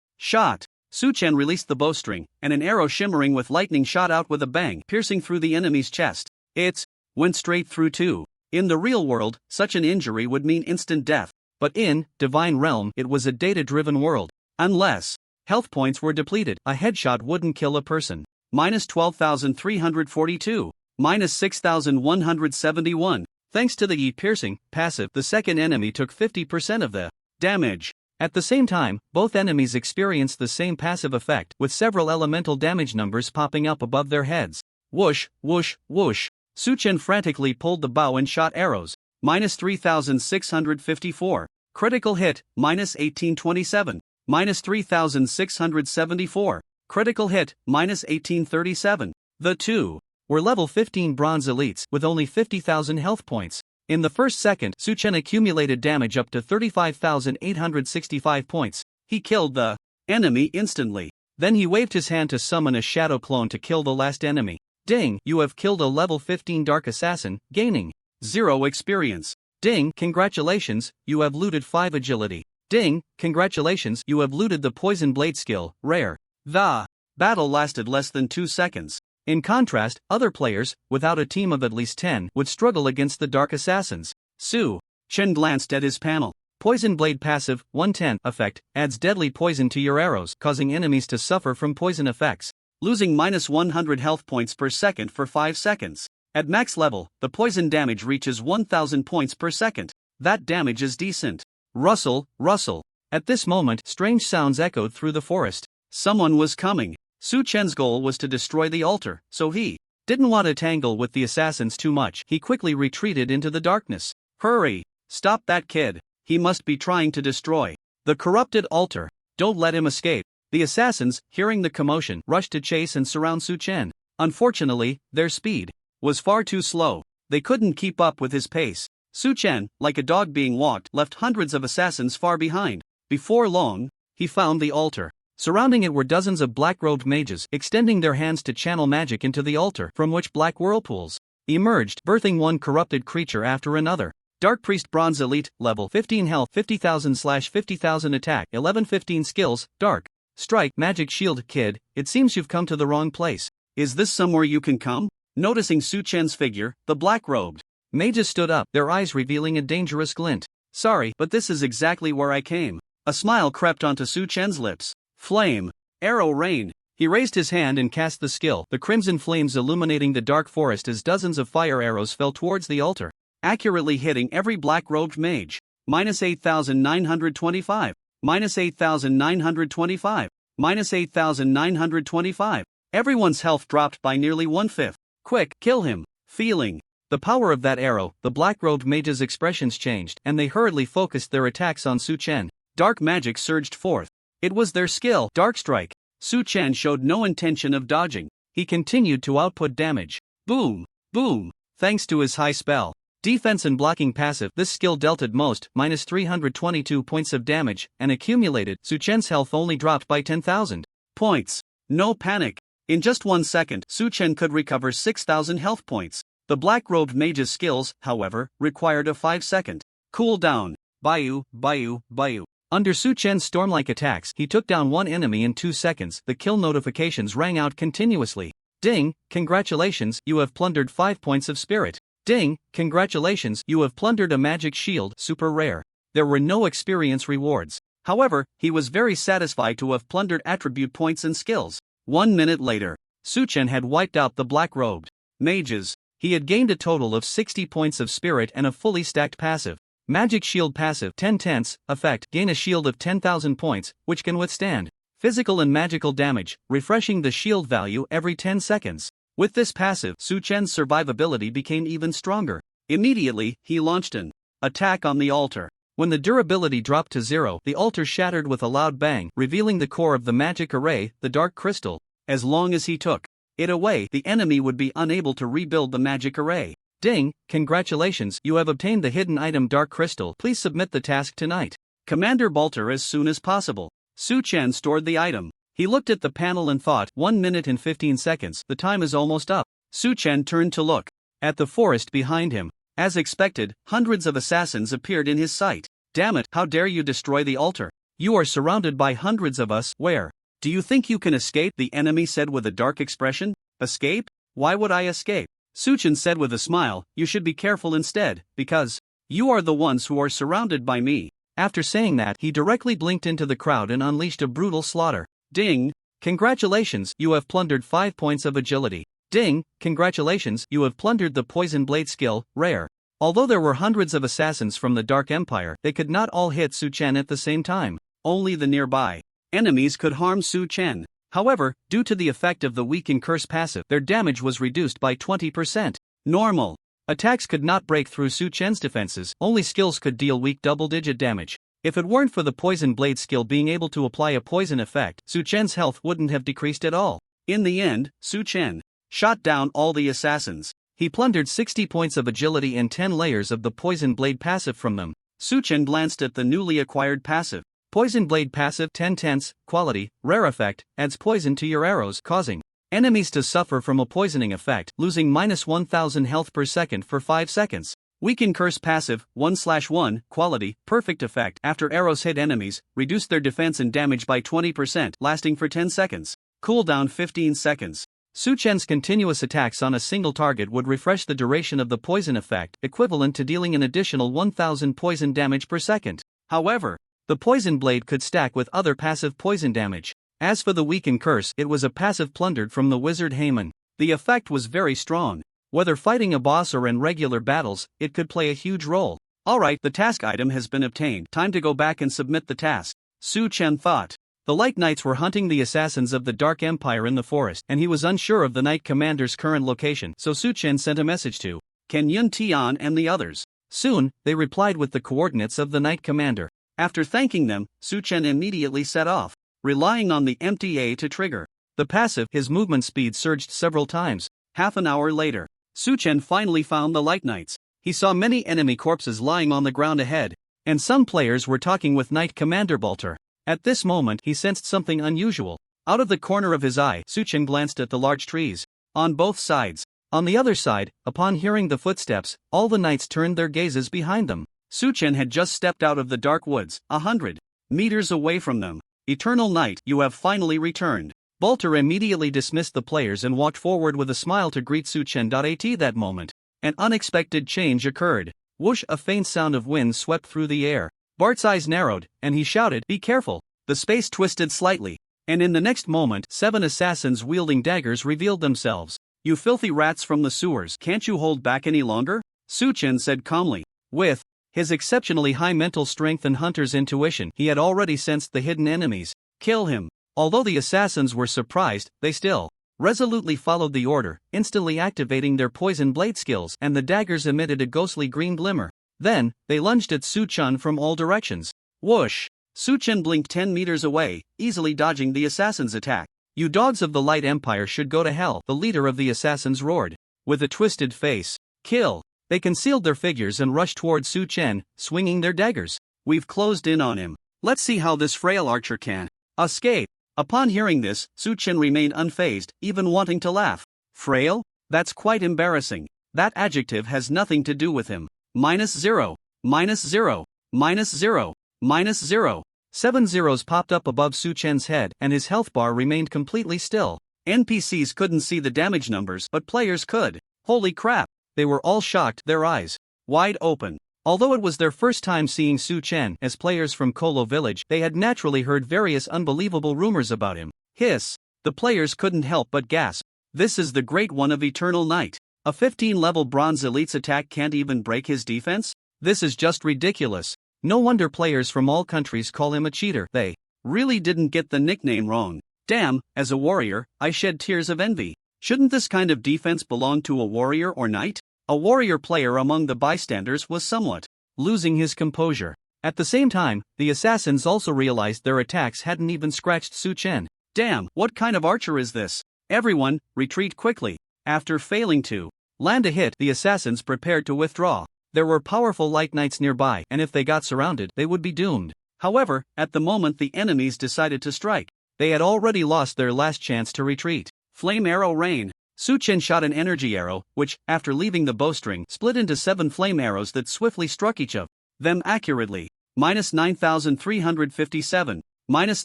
shot! Su Chen released the bowstring, and an arrow shimmering with lightning shot out with a bang, piercing through the enemy's chest. It went straight through too. In the real world, such an injury would mean instant death. But in Divine Realm, it was a data-driven world. Unless health points were depleted, a headshot wouldn't kill a person. Minus 12,342. Minus 6,171. Thanks to the piercing passive, the second enemy took 50% of the damage. At the same time, both enemies experienced the same passive effect, with several elemental damage numbers popping up above their heads. Whoosh, whoosh, whoosh. Su Chen frantically pulled the bow and shot arrows. Minus 3,654. Critical hit, minus 1827. Minus 3,674. Critical hit, minus 1837. The two were level 15 bronze elites with only 50,000 health points. In the first second, Su Chen accumulated damage up to 35,865 points. He killed the enemy instantly. Then he waved his hand to summon a shadow clone to kill the last enemy. Ding, you have killed a level 15 dark assassin, gaining 0 experience. Ding, congratulations, you have looted 5 agility. Ding, congratulations, you have looted the poison blade skill, rare. The battle lasted less than 2 seconds. In contrast, other players, without a team of at least 10, would struggle against the dark assassins. Su Chen glanced at his panel. Poison blade passive, 110 effect, adds deadly poison to your arrows, causing enemies to suffer from poison effects. Losing minus 100 health points per second for 5 seconds. At max level, the poison damage reaches 1000 points per second. That damage is decent. Rustle, rustle. At this moment, strange sounds echoed through the forest. Someone was coming. Su Chen's goal was to destroy the altar, so he didn't want to tangle with the assassins too much. He quickly retreated into the darkness. Hurry! Stop that kid. He must be trying to destroy the corrupted altar. Don't let him escape. The assassins, hearing the commotion, rushed to chase and surround Su Chen. Unfortunately, their speed was far too slow. They couldn't keep up with his pace. Su Chen, like a dog being walked, left hundreds of assassins far behind. Before long, he found the altar. Surrounding it were dozens of black-robed mages, extending their hands to channel magic into the altar, from which black whirlpools emerged, birthing one corrupted creature after another. Dark Priest Bronze Elite, level 15 health, 50,000/50,000 attack, 1115 skills, Dark Strike, Magic Shield. Kid, it seems you've come to the wrong place. Is this somewhere you can come? Noticing Su Chen's figure, the black-robed mages stood up, their eyes revealing a dangerous glint. Sorry, but this is exactly where I came. A smile crept onto Su Chen's lips. Flame. Arrow rain. He raised his hand and cast the skill, the crimson flames illuminating the dark forest as dozens of fire arrows fell towards the altar, accurately hitting every black-robed mage. Minus 8,925. Minus 8,925. Minus 8,925. Everyone's health dropped by nearly 1/5. Quick, kill him. Feeling the power of that arrow, the black-robed mages' expressions changed, and they hurriedly focused their attacks on Su Chen. Dark magic surged forth. It was their skill, Dark Strike. Su Chen showed no intention of dodging. He continued to output damage. Boom, boom. Thanks to his high spell defense and blocking passive, this skill dealt at most minus 322 points of damage, and accumulated. Su Chen's health only dropped by 10,000 points. No panic. In just 1 second, Su Chen could recover 6,000 health points. The black-robed mage's skills, however, required a 5-second cooldown. Bayu, Bayu, Bayu. Under Su Chen's storm-like attacks, he took down one enemy in 2 seconds. The kill notifications rang out continuously. Ding, congratulations, you have plundered 5 points of spirit. Ding, congratulations, you have plundered a magic shield, super rare. There were no experience rewards. However, he was very satisfied to have plundered attribute points and skills. 1 minute later, Suchen had wiped out the black-robed mages. He had gained a total of 60 points of spirit and a fully stacked passive. Magic shield passive 10/10 effect, gain a shield of 10,000 points, which can withstand physical and magical damage, refreshing the shield value every 10 seconds. With this passive, Suchen's survivability became even stronger. Immediately, he launched an attack on the altar. When the durability dropped to 0, the altar shattered with a loud bang, revealing the core of the magic array, the dark crystal. As long as he took it away, the enemy would be unable to rebuild the magic array. Ding, congratulations, you have obtained the hidden item Dark Crystal. Please submit the task tonight. Commander Bolter as soon as possible. Suchen stored the item. He looked at the panel and thought, 1 minute and 15 seconds, the time is almost up. Suchen turned to look at the forest behind him. As expected, hundreds of assassins appeared in his sight. Damn it, how dare you destroy the altar? You are surrounded by hundreds of us. Where do you think you can escape? The enemy said with a dark expression. Escape? Why would I escape? Suchen said with a smile, you should be careful instead, because you are the ones who are surrounded by me. After saying that, he directly blinked into the crowd and unleashed a brutal slaughter. Ding, congratulations, you have plundered 5 points of agility. Ding, congratulations, you have plundered the poison blade skill, rare. Although there were hundreds of assassins from the Dark Empire, they could not all hit Suchen at the same time. Only the nearby enemies could harm Suchen. However, due to the effect of the weaken curse passive, their damage was reduced by 20%. Normal attacks could not break through Suchen's defenses, only skills could deal weak double-digit damage. If it weren't for the poison blade skill being able to apply a poison effect, Suchen's health wouldn't have decreased at all. In the end, Suchen shot down all the assassins. He plundered 60 points of agility and 10 layers of the poison blade passive from them. Suchen glanced at the newly acquired passive. Poison blade passive 10/10 quality, rare effect, adds poison to your arrows, causing enemies to suffer from a poisoning effect, losing -1000 health per second for 5 seconds. Weaken curse passive 1/1 quality, perfect effect, after arrows hit enemies, reduce their defense and damage by 20%, lasting for 10 seconds. Cooldown 15 seconds. Suchen's continuous attacks on a single target would refresh the duration of the poison effect, equivalent to dealing an additional 1000 poison damage per second. However, the poison blade could stack with other passive poison damage. As for the weaken curse, it was a passive plundered from the wizard Heyman. The effect was very strong. Whether fighting a boss or in regular battles, it could play a huge role. Alright, the task item has been obtained. Time to go back and submit the task. Suchen thought. The Light Knights were hunting the assassins of the Dark Empire in the forest, and he was unsure of the Knight Commander's current location, so Suchen sent a message to Ken Yun Tian and the others. Soon, they replied with the coordinates of the Knight Commander. After thanking them, Suchen immediately set off, relying on the MTA to trigger the passive. His movement speed surged several times. Half an hour later, Suchen finally found the Light Knights. He saw many enemy corpses lying on the ground ahead, and some players were talking with Knight Commander Bolter. At this moment, he sensed something unusual. Out of the corner of his eye, Suchen glanced at the large trees on both sides. On the other side, upon hearing the footsteps, all the knights turned their gazes behind them. Suchen had just stepped out of the dark woods, 100 meters away from them. Eternal Knight, you have finally returned. Bolter immediately dismissed the players and walked forward with a smile to greet Suchen. At that moment, an unexpected change occurred. Whoosh, a faint sound of wind swept through the air. Bart's eyes narrowed, and he shouted, "Be careful!" The space twisted slightly, and in the next moment, 7 assassins wielding daggers revealed themselves. "You filthy rats from the sewers, can't you hold back any longer?" Suchen said calmly. With his exceptionally high mental strength and hunter's intuition, he had already sensed the hidden enemies. Kill him. Although the assassins were surprised, they still resolutely followed the order, instantly activating their poison blade skills, and the daggers emitted a ghostly green glimmer. Then, they lunged at Suchen from all directions. Whoosh! Suchen blinked 10 meters away, easily dodging the assassin's attack. "You dogs of the Light Empire should go to hell," the leader of the assassins roared. With a twisted face. "Kill!" They concealed their figures and rushed toward Suchen, swinging their daggers. "We've closed in on him. Let's see how this frail archer can escape." Upon hearing this, Suchen remained unfazed, even wanting to laugh. Frail? That's quite embarrassing. That adjective has nothing to do with him. -0, -0, -0, -0. 7 zeros popped up above Suchen's head, and his health bar remained completely still. NPCs couldn't see the damage numbers, but players could. Holy crap! They were all shocked, their eyes wide open. Although it was their first time seeing Su Chen as players from Kolo Village, they had naturally heard various unbelievable rumors about him. Hiss! The players couldn't help but gasp. This is the Great One of Eternal Night. A 15-level bronze elite's attack can't even break his defense? This is just ridiculous. No wonder players from all countries call him a cheater. They really didn't get the nickname wrong. Damn, as a warrior, I shed tears of envy. Shouldn't this kind of defense belong to a warrior or knight? A warrior player among the bystanders was somewhat losing his composure. At the same time, the assassins also realized their attacks hadn't even scratched Su Chen. Damn, what kind of archer is this? Everyone, retreat quickly. After failing to land a hit, the assassins prepared to withdraw. There were powerful light knights nearby, and if they got surrounded, they would be doomed. However, at the moment the enemies decided to strike, they had already lost their last chance to retreat. Flame arrow rain. Su Chen shot an energy arrow, which, after leaving the bowstring, split into 7 flame arrows that swiftly struck each of them accurately. Minus 9,357. Minus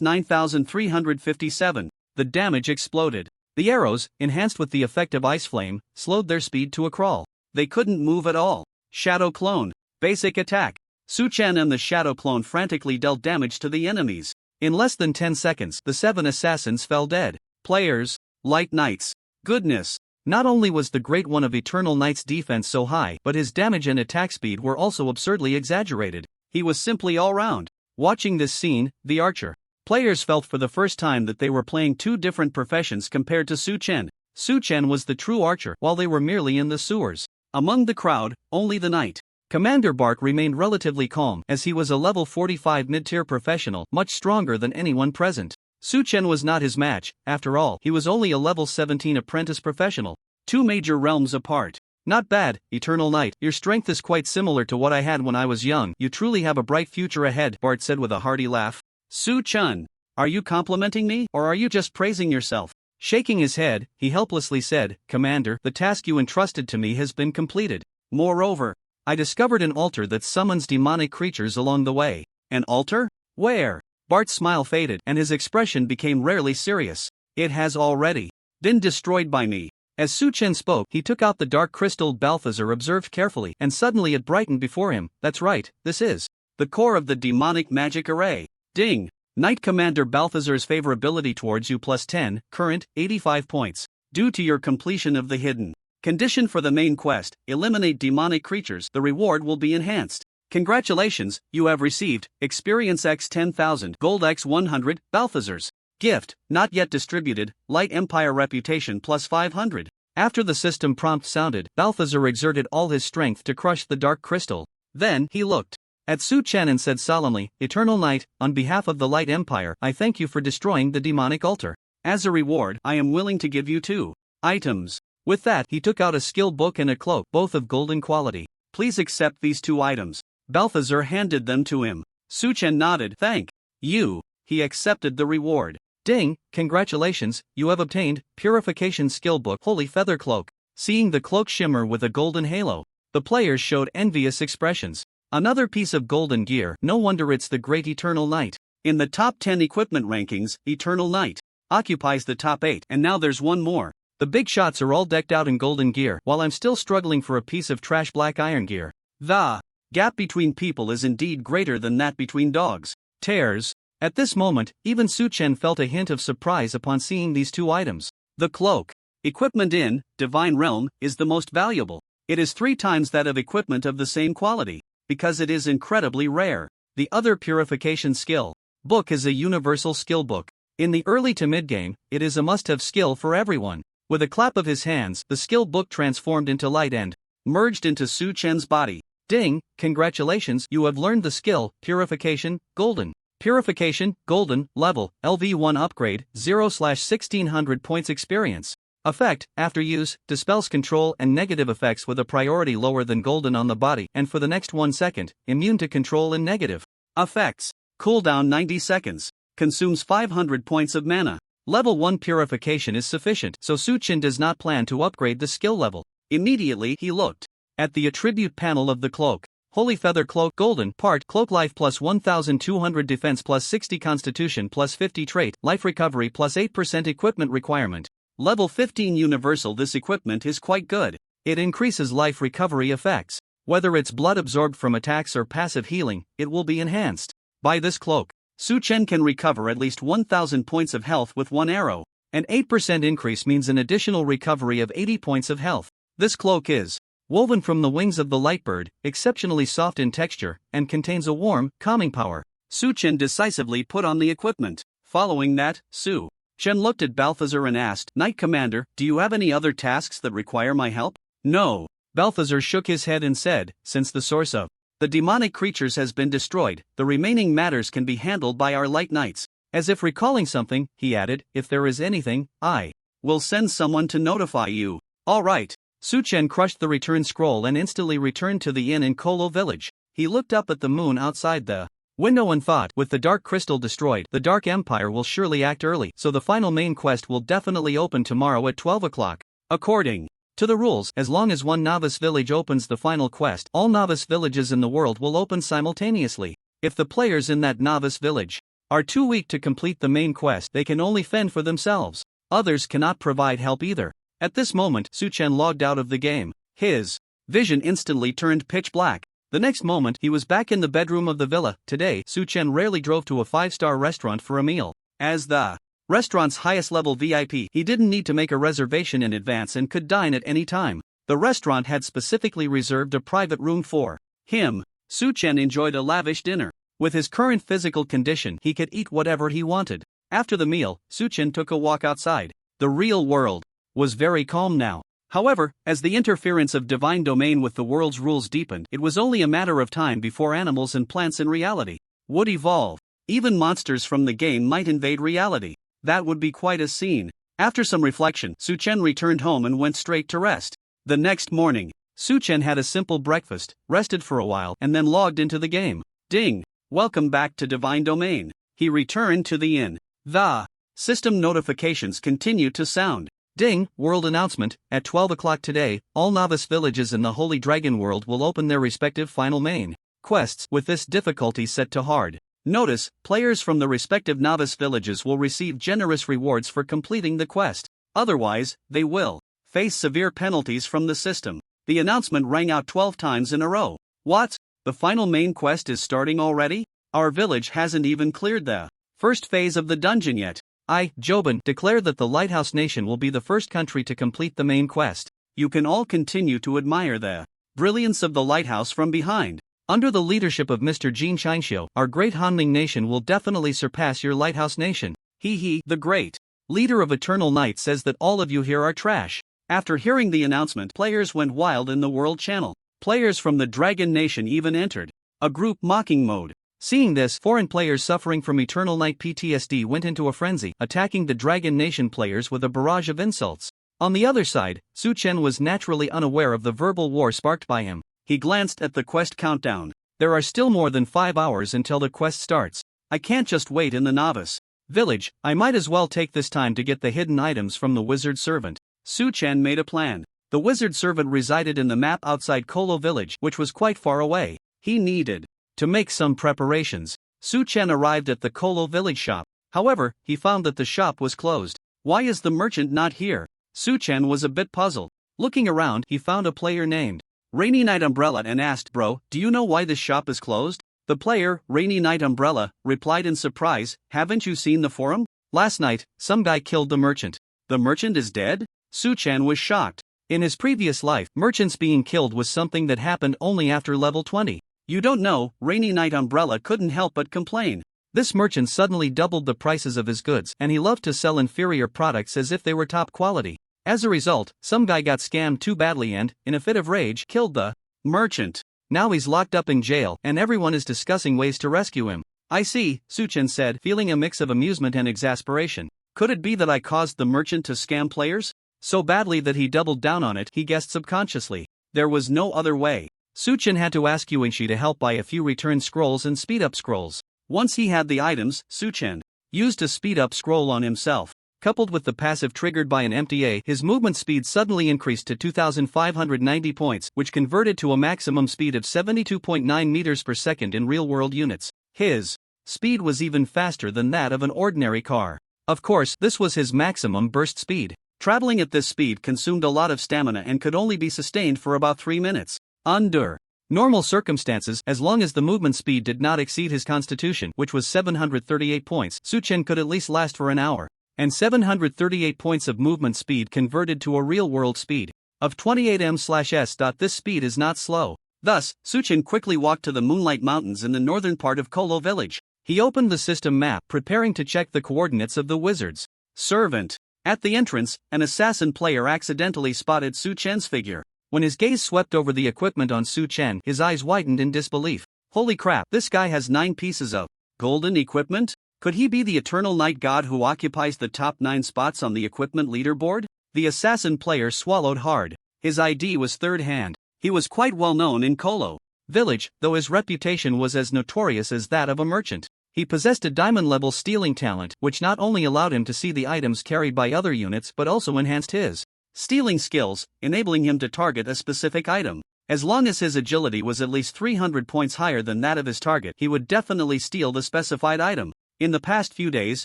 9,357. The damage exploded. The arrows, enhanced with the effect of ice flame, slowed their speed to a crawl. They couldn't move at all. Shadow clone. Basic attack. Su Chen and the shadow clone frantically dealt damage to the enemies. In less than 10 seconds, the 7 assassins fell dead. Players, light knights. Goodness. Not only was the Great One of Eternal Night's defense so high, but his damage and attack speed were also absurdly exaggerated. He was simply all round. Watching this scene, the archer players felt for the first time that they were playing two different professions compared to Su Chen. Su Chen was the true archer, while they were merely in the sewers. Among the crowd, only the knight Commander Bark remained relatively calm, as he was a level 45 mid-tier professional, much stronger than anyone present. Su Chen was not his match, after all, he was only a level 17 apprentice professional. 2 major realms apart. Not bad, Eternal Knight, your strength is quite similar to what I had when I was young. You truly have a bright future ahead, Bart said with a hearty laugh. Su Chen, are you complimenting me, or are you just praising yourself? Shaking his head, he helplessly said, Commander, the task you entrusted to me has been completed. Moreover, I discovered an altar that summons demonic creatures along the way. An altar? Where? Bart's smile faded, and his expression became rarely serious. It has already been destroyed by me. As Su Chen spoke, he took out the dark crystal Balthazar observed carefully, and suddenly it brightened before him. That's right, this is the core of the demonic magic array. Ding! Knight Commander Balthazar's favorability towards you plus 10, current, 85 points. Due to your completion of the hidden condition for the main quest, eliminate demonic creatures, the reward will be enhanced. Congratulations, you have received Experience X 10,000, Gold X 100, Balthazar's gift, not yet distributed, Light Empire Reputation plus 500. After the system prompt sounded, Balthazar exerted all his strength to crush the dark crystal. Then, he looked at Su Chen and said solemnly, Eternal Knight, on behalf of the Light Empire, I thank you for destroying the demonic altar. As a reward, I am willing to give you 2 items. With that, he took out a skill book and a cloak, both of golden quality. Please accept these 2 items. Balthazar handed them to him. Su Chen nodded. Thank you. He accepted the reward. Ding, congratulations, you have obtained Purification Skill Book Holy Feather Cloak. Seeing the cloak shimmer with a golden halo, the players showed envious expressions. Another piece of golden gear, no wonder it's the great Eternal Knight. In the top 10 equipment rankings, Eternal Knight occupies the top 8, and now there's one more. The big shots are all decked out in golden gear, while I'm still struggling for a piece of trash black iron gear. The gap between people is indeed greater than that between dogs. Tears. At this moment, even Su Chen felt a hint of surprise upon seeing these 2 items. The cloak equipment in Divine Realm is the most valuable. It is 3 times that of equipment of the same quality, because it is incredibly rare. The other purification skill book is a universal skill book. In the early to mid-game, it is a must-have skill for everyone. With a clap of his hands, the skill book transformed into light and merged into Su Chen's body. Ding, congratulations, you have learned the skill, Purification, Golden. Purification, Golden, level, LV1 upgrade, 0/1600 points experience. Effect, after use, dispels control and negative effects with a priority lower than Golden on the body, and for the next 1 second, immune to control and negative effects. Cooldown 90 seconds. Consumes 500 points of mana. Level 1 purification is sufficient, so Su Chen does not plan to upgrade the skill level. Immediately he looked at the attribute panel of the cloak. Holy Feather Cloak Golden Part Cloak Life plus 1200 Defense plus 60 Constitution plus 50 Trait Life Recovery plus 8% Equipment Requirement. Level 15 universal. This equipment is quite good. It increases life recovery effects. Whether it's blood absorbed from attacks or passive healing, it will be enhanced. By this cloak, Su Chen can recover at least 1,000 points of health with one arrow. An 8% increase means an additional recovery of 80 points of health. This cloak is woven from the wings of the lightbird, exceptionally soft in texture, and contains a warm, calming power. Su Chen decisively put on the equipment. Following that, Su Chen looked at Balthazar and asked, Knight Commander, do you have any other tasks that require my help? No. Balthazar shook his head and said, since the source of the demonic creatures has been destroyed, the remaining matters can be handled by our light knights. As if recalling something, he added, if there is anything, I will send someone to notify you. All right. Su Chen crushed the return scroll and instantly returned to the inn in Kolo village. He looked up at the moon outside the window and thought, with the dark crystal destroyed, the Dark Empire will surely act early, so the final main quest will definitely open tomorrow at 12 o'clock. According to the rules, as long as one novice village opens the final quest, all novice villages in the world will open simultaneously. If the players in that novice village are too weak to complete the main quest, they can only fend for themselves. Others cannot provide help either. At this moment, Su Chen logged out of the game. His vision instantly turned pitch black. The next moment, he was back in the bedroom of the villa. Today, Su Chen rarely drove to a 5-star restaurant for a meal. As the restaurant's highest level VIP, he didn't need to make a reservation in advance and could dine at any time. The restaurant had specifically reserved a private room for him. Su Chen enjoyed a lavish dinner. With his current physical condition, he could eat whatever he wanted. After the meal, Su Chen took a walk outside. The real world was very calm now. However, as the interference of divine domain with the world's rules deepened, it was only a matter of time before animals and plants in reality would evolve. Even monsters from the game might invade reality. That would be quite a scene. After some reflection, Su Chen returned home and went straight to rest. The next morning, Su Chen had a simple breakfast, rested for a while, and then logged into the game. Ding! Welcome back to Divine Domain. He returned to the inn. The system notifications continued to sound. Ding! World announcement, at 12 o'clock today, all novice villages in the Holy Dragon world will open their respective final main quests, with this difficulty set to hard. Notice, players from the respective novice villages will receive generous rewards for completing the quest. Otherwise, they will face severe penalties from the system. The announcement rang out 12 times in a row. What? The final main quest is starting already? Our village hasn't even cleared the first phase of the dungeon yet. I, Jobin, declare that the Lighthouse Nation will be the first country to complete the main quest. You can all continue to admire the brilliance of the lighthouse from behind. Under the leadership of Mr. Jin Shinshio, our great Hanning Nation will definitely surpass your Lighthouse Nation. The great leader of Eternal Night says that all of you here are trash. After hearing the announcement, players went wild in the World Channel. Players from the Dragon Nation even entered a group mocking mode. Seeing this, foreign players suffering from Eternal Night PTSD went into a frenzy, attacking the Dragon Nation players with a barrage of insults. On the other side, Su Chen was naturally unaware of the verbal war sparked by him. He glanced at the quest countdown. There are still more than 5 hours until the quest starts. I can't just wait in the novice village. I might as well take this time to get the hidden items from the wizard servant. Su Chen made a plan. The wizard servant resided in the map outside Kolo village, which was quite far away. He needed to make some preparations. Su Chen arrived at the Kolo village shop. However, he found that the shop was closed. Why is the merchant not here? Su Chen was a bit puzzled. Looking around, he found a player named Rainy Night Umbrella and asked, Bro, do you know why this shop is closed? The player, Rainy Night Umbrella, replied in surprise, haven't you seen the forum? Last night, some guy killed the merchant. The merchant is dead? Su Chen was shocked. In his previous life, merchants being killed was something that happened only after level 20. You don't know, Rainy Night Umbrella couldn't help but complain. This merchant suddenly doubled the prices of his goods, and he loved to sell inferior products as if they were top quality. As a result, some guy got scammed too badly and, in a fit of rage, killed the merchant. Now he's locked up in jail, and everyone is discussing ways to rescue him. I see, Su Chen said, feeling a mix of amusement and exasperation. Could it be that I caused the merchant to scam players? So badly that he doubled down on it, he guessed subconsciously. There was no other way. Su Chen had to ask Yuanxi to help buy a few return scrolls and speed-up scrolls. Once he had the items, Su Chen used a speed-up scroll on himself. Coupled with the passive triggered by an MTA, his movement speed suddenly increased to 2,590 points, which converted to a maximum speed of 72.9 meters per second in real-world units. His speed was even faster than that of an ordinary car. Of course, this was his maximum burst speed. Traveling at this speed consumed a lot of stamina and could only be sustained for about 3 minutes. Under normal circumstances, as long as the movement speed did not exceed his constitution, which was 738 points, Su-Chen could at least last for an hour. And 738 points of movement speed converted to a real-world speed of 28 m/s. This speed is not slow. Thus, Su-Chen quickly walked to the Moonlight Mountains in the northern part of Kolo village. He opened the system map, preparing to check the coordinates of the wizard's servant. At the entrance, an assassin player accidentally spotted Su-Chen's figure. When his gaze swept over the equipment on Su-Chen, his eyes widened in disbelief. Holy crap, this guy has 9 pieces of golden equipment? Could he be the eternal night god who occupies the top 9 spots on the equipment leaderboard? The assassin player swallowed hard. His ID was third hand. He was quite well known in Kolo village, though his reputation was as notorious as that of a merchant. He possessed a diamond-level stealing talent, which not only allowed him to see the items carried by other units but also enhanced his stealing skills, enabling him to target a specific item. As long as his agility was at least 300 points higher than that of his target, he would definitely steal the specified item. In the past few days,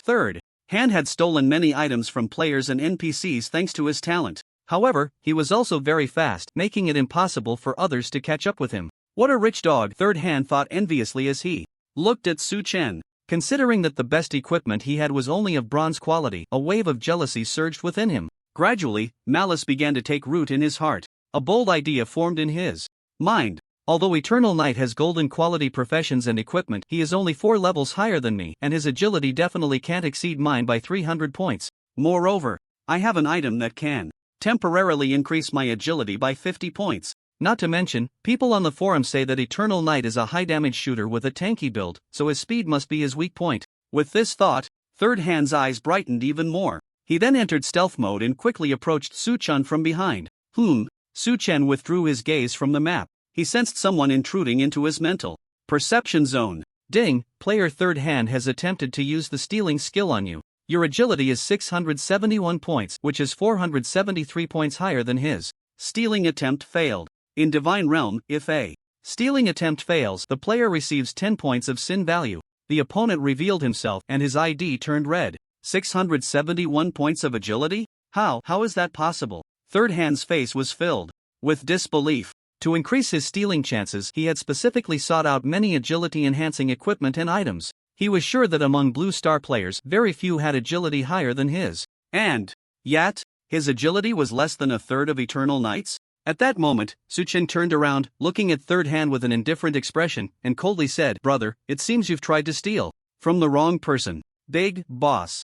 Third Hand had stolen many items from players and NPCs thanks to his talent. However, he was also very fast, making it impossible for others to catch up with him. What a rich dog, Third Hand thought enviously as he looked at Su-Chen. Considering that the best equipment he had was only of bronze quality, a wave of jealousy surged within him. Gradually, malice began to take root in his heart. A bold idea formed in his mind. Although Eternal Knight has golden quality professions and equipment, he is only 4 levels higher than me, and his agility definitely can't exceed mine by 300 points. Moreover, I have an item that can temporarily increase my agility by 50 points. Not to mention, people on the forum say that Eternal Knight is a high-damage shooter with a tanky build, so his speed must be his weak point. With this thought, Third Hand's eyes brightened even more. He then entered stealth mode and quickly approached Su-Chen from behind. Su-Chen withdrew his gaze from the map. He sensed someone intruding into his mental perception zone. Ding, player Third Hand has attempted to use the stealing skill on you. Your agility is 671 points, which is 473 points higher than his. Stealing attempt failed. In Divine Realm, if a stealing attempt fails, the player receives 10 points of sin value. The opponent revealed himself and his ID turned red. 671 points of agility? How is that possible? Third Hand's face was filled with disbelief. To increase his stealing chances, he had specifically sought out many agility-enhancing equipment and items. He was sure that among Blue Star players, very few had agility higher than his. And yet, his agility was less than a third of Eternal Knight's? At that moment, Su-Chen turned around, looking at Third Hand with an indifferent expression, and coldly said, "Brother, it seems you've tried to steal from the wrong person. Big boss."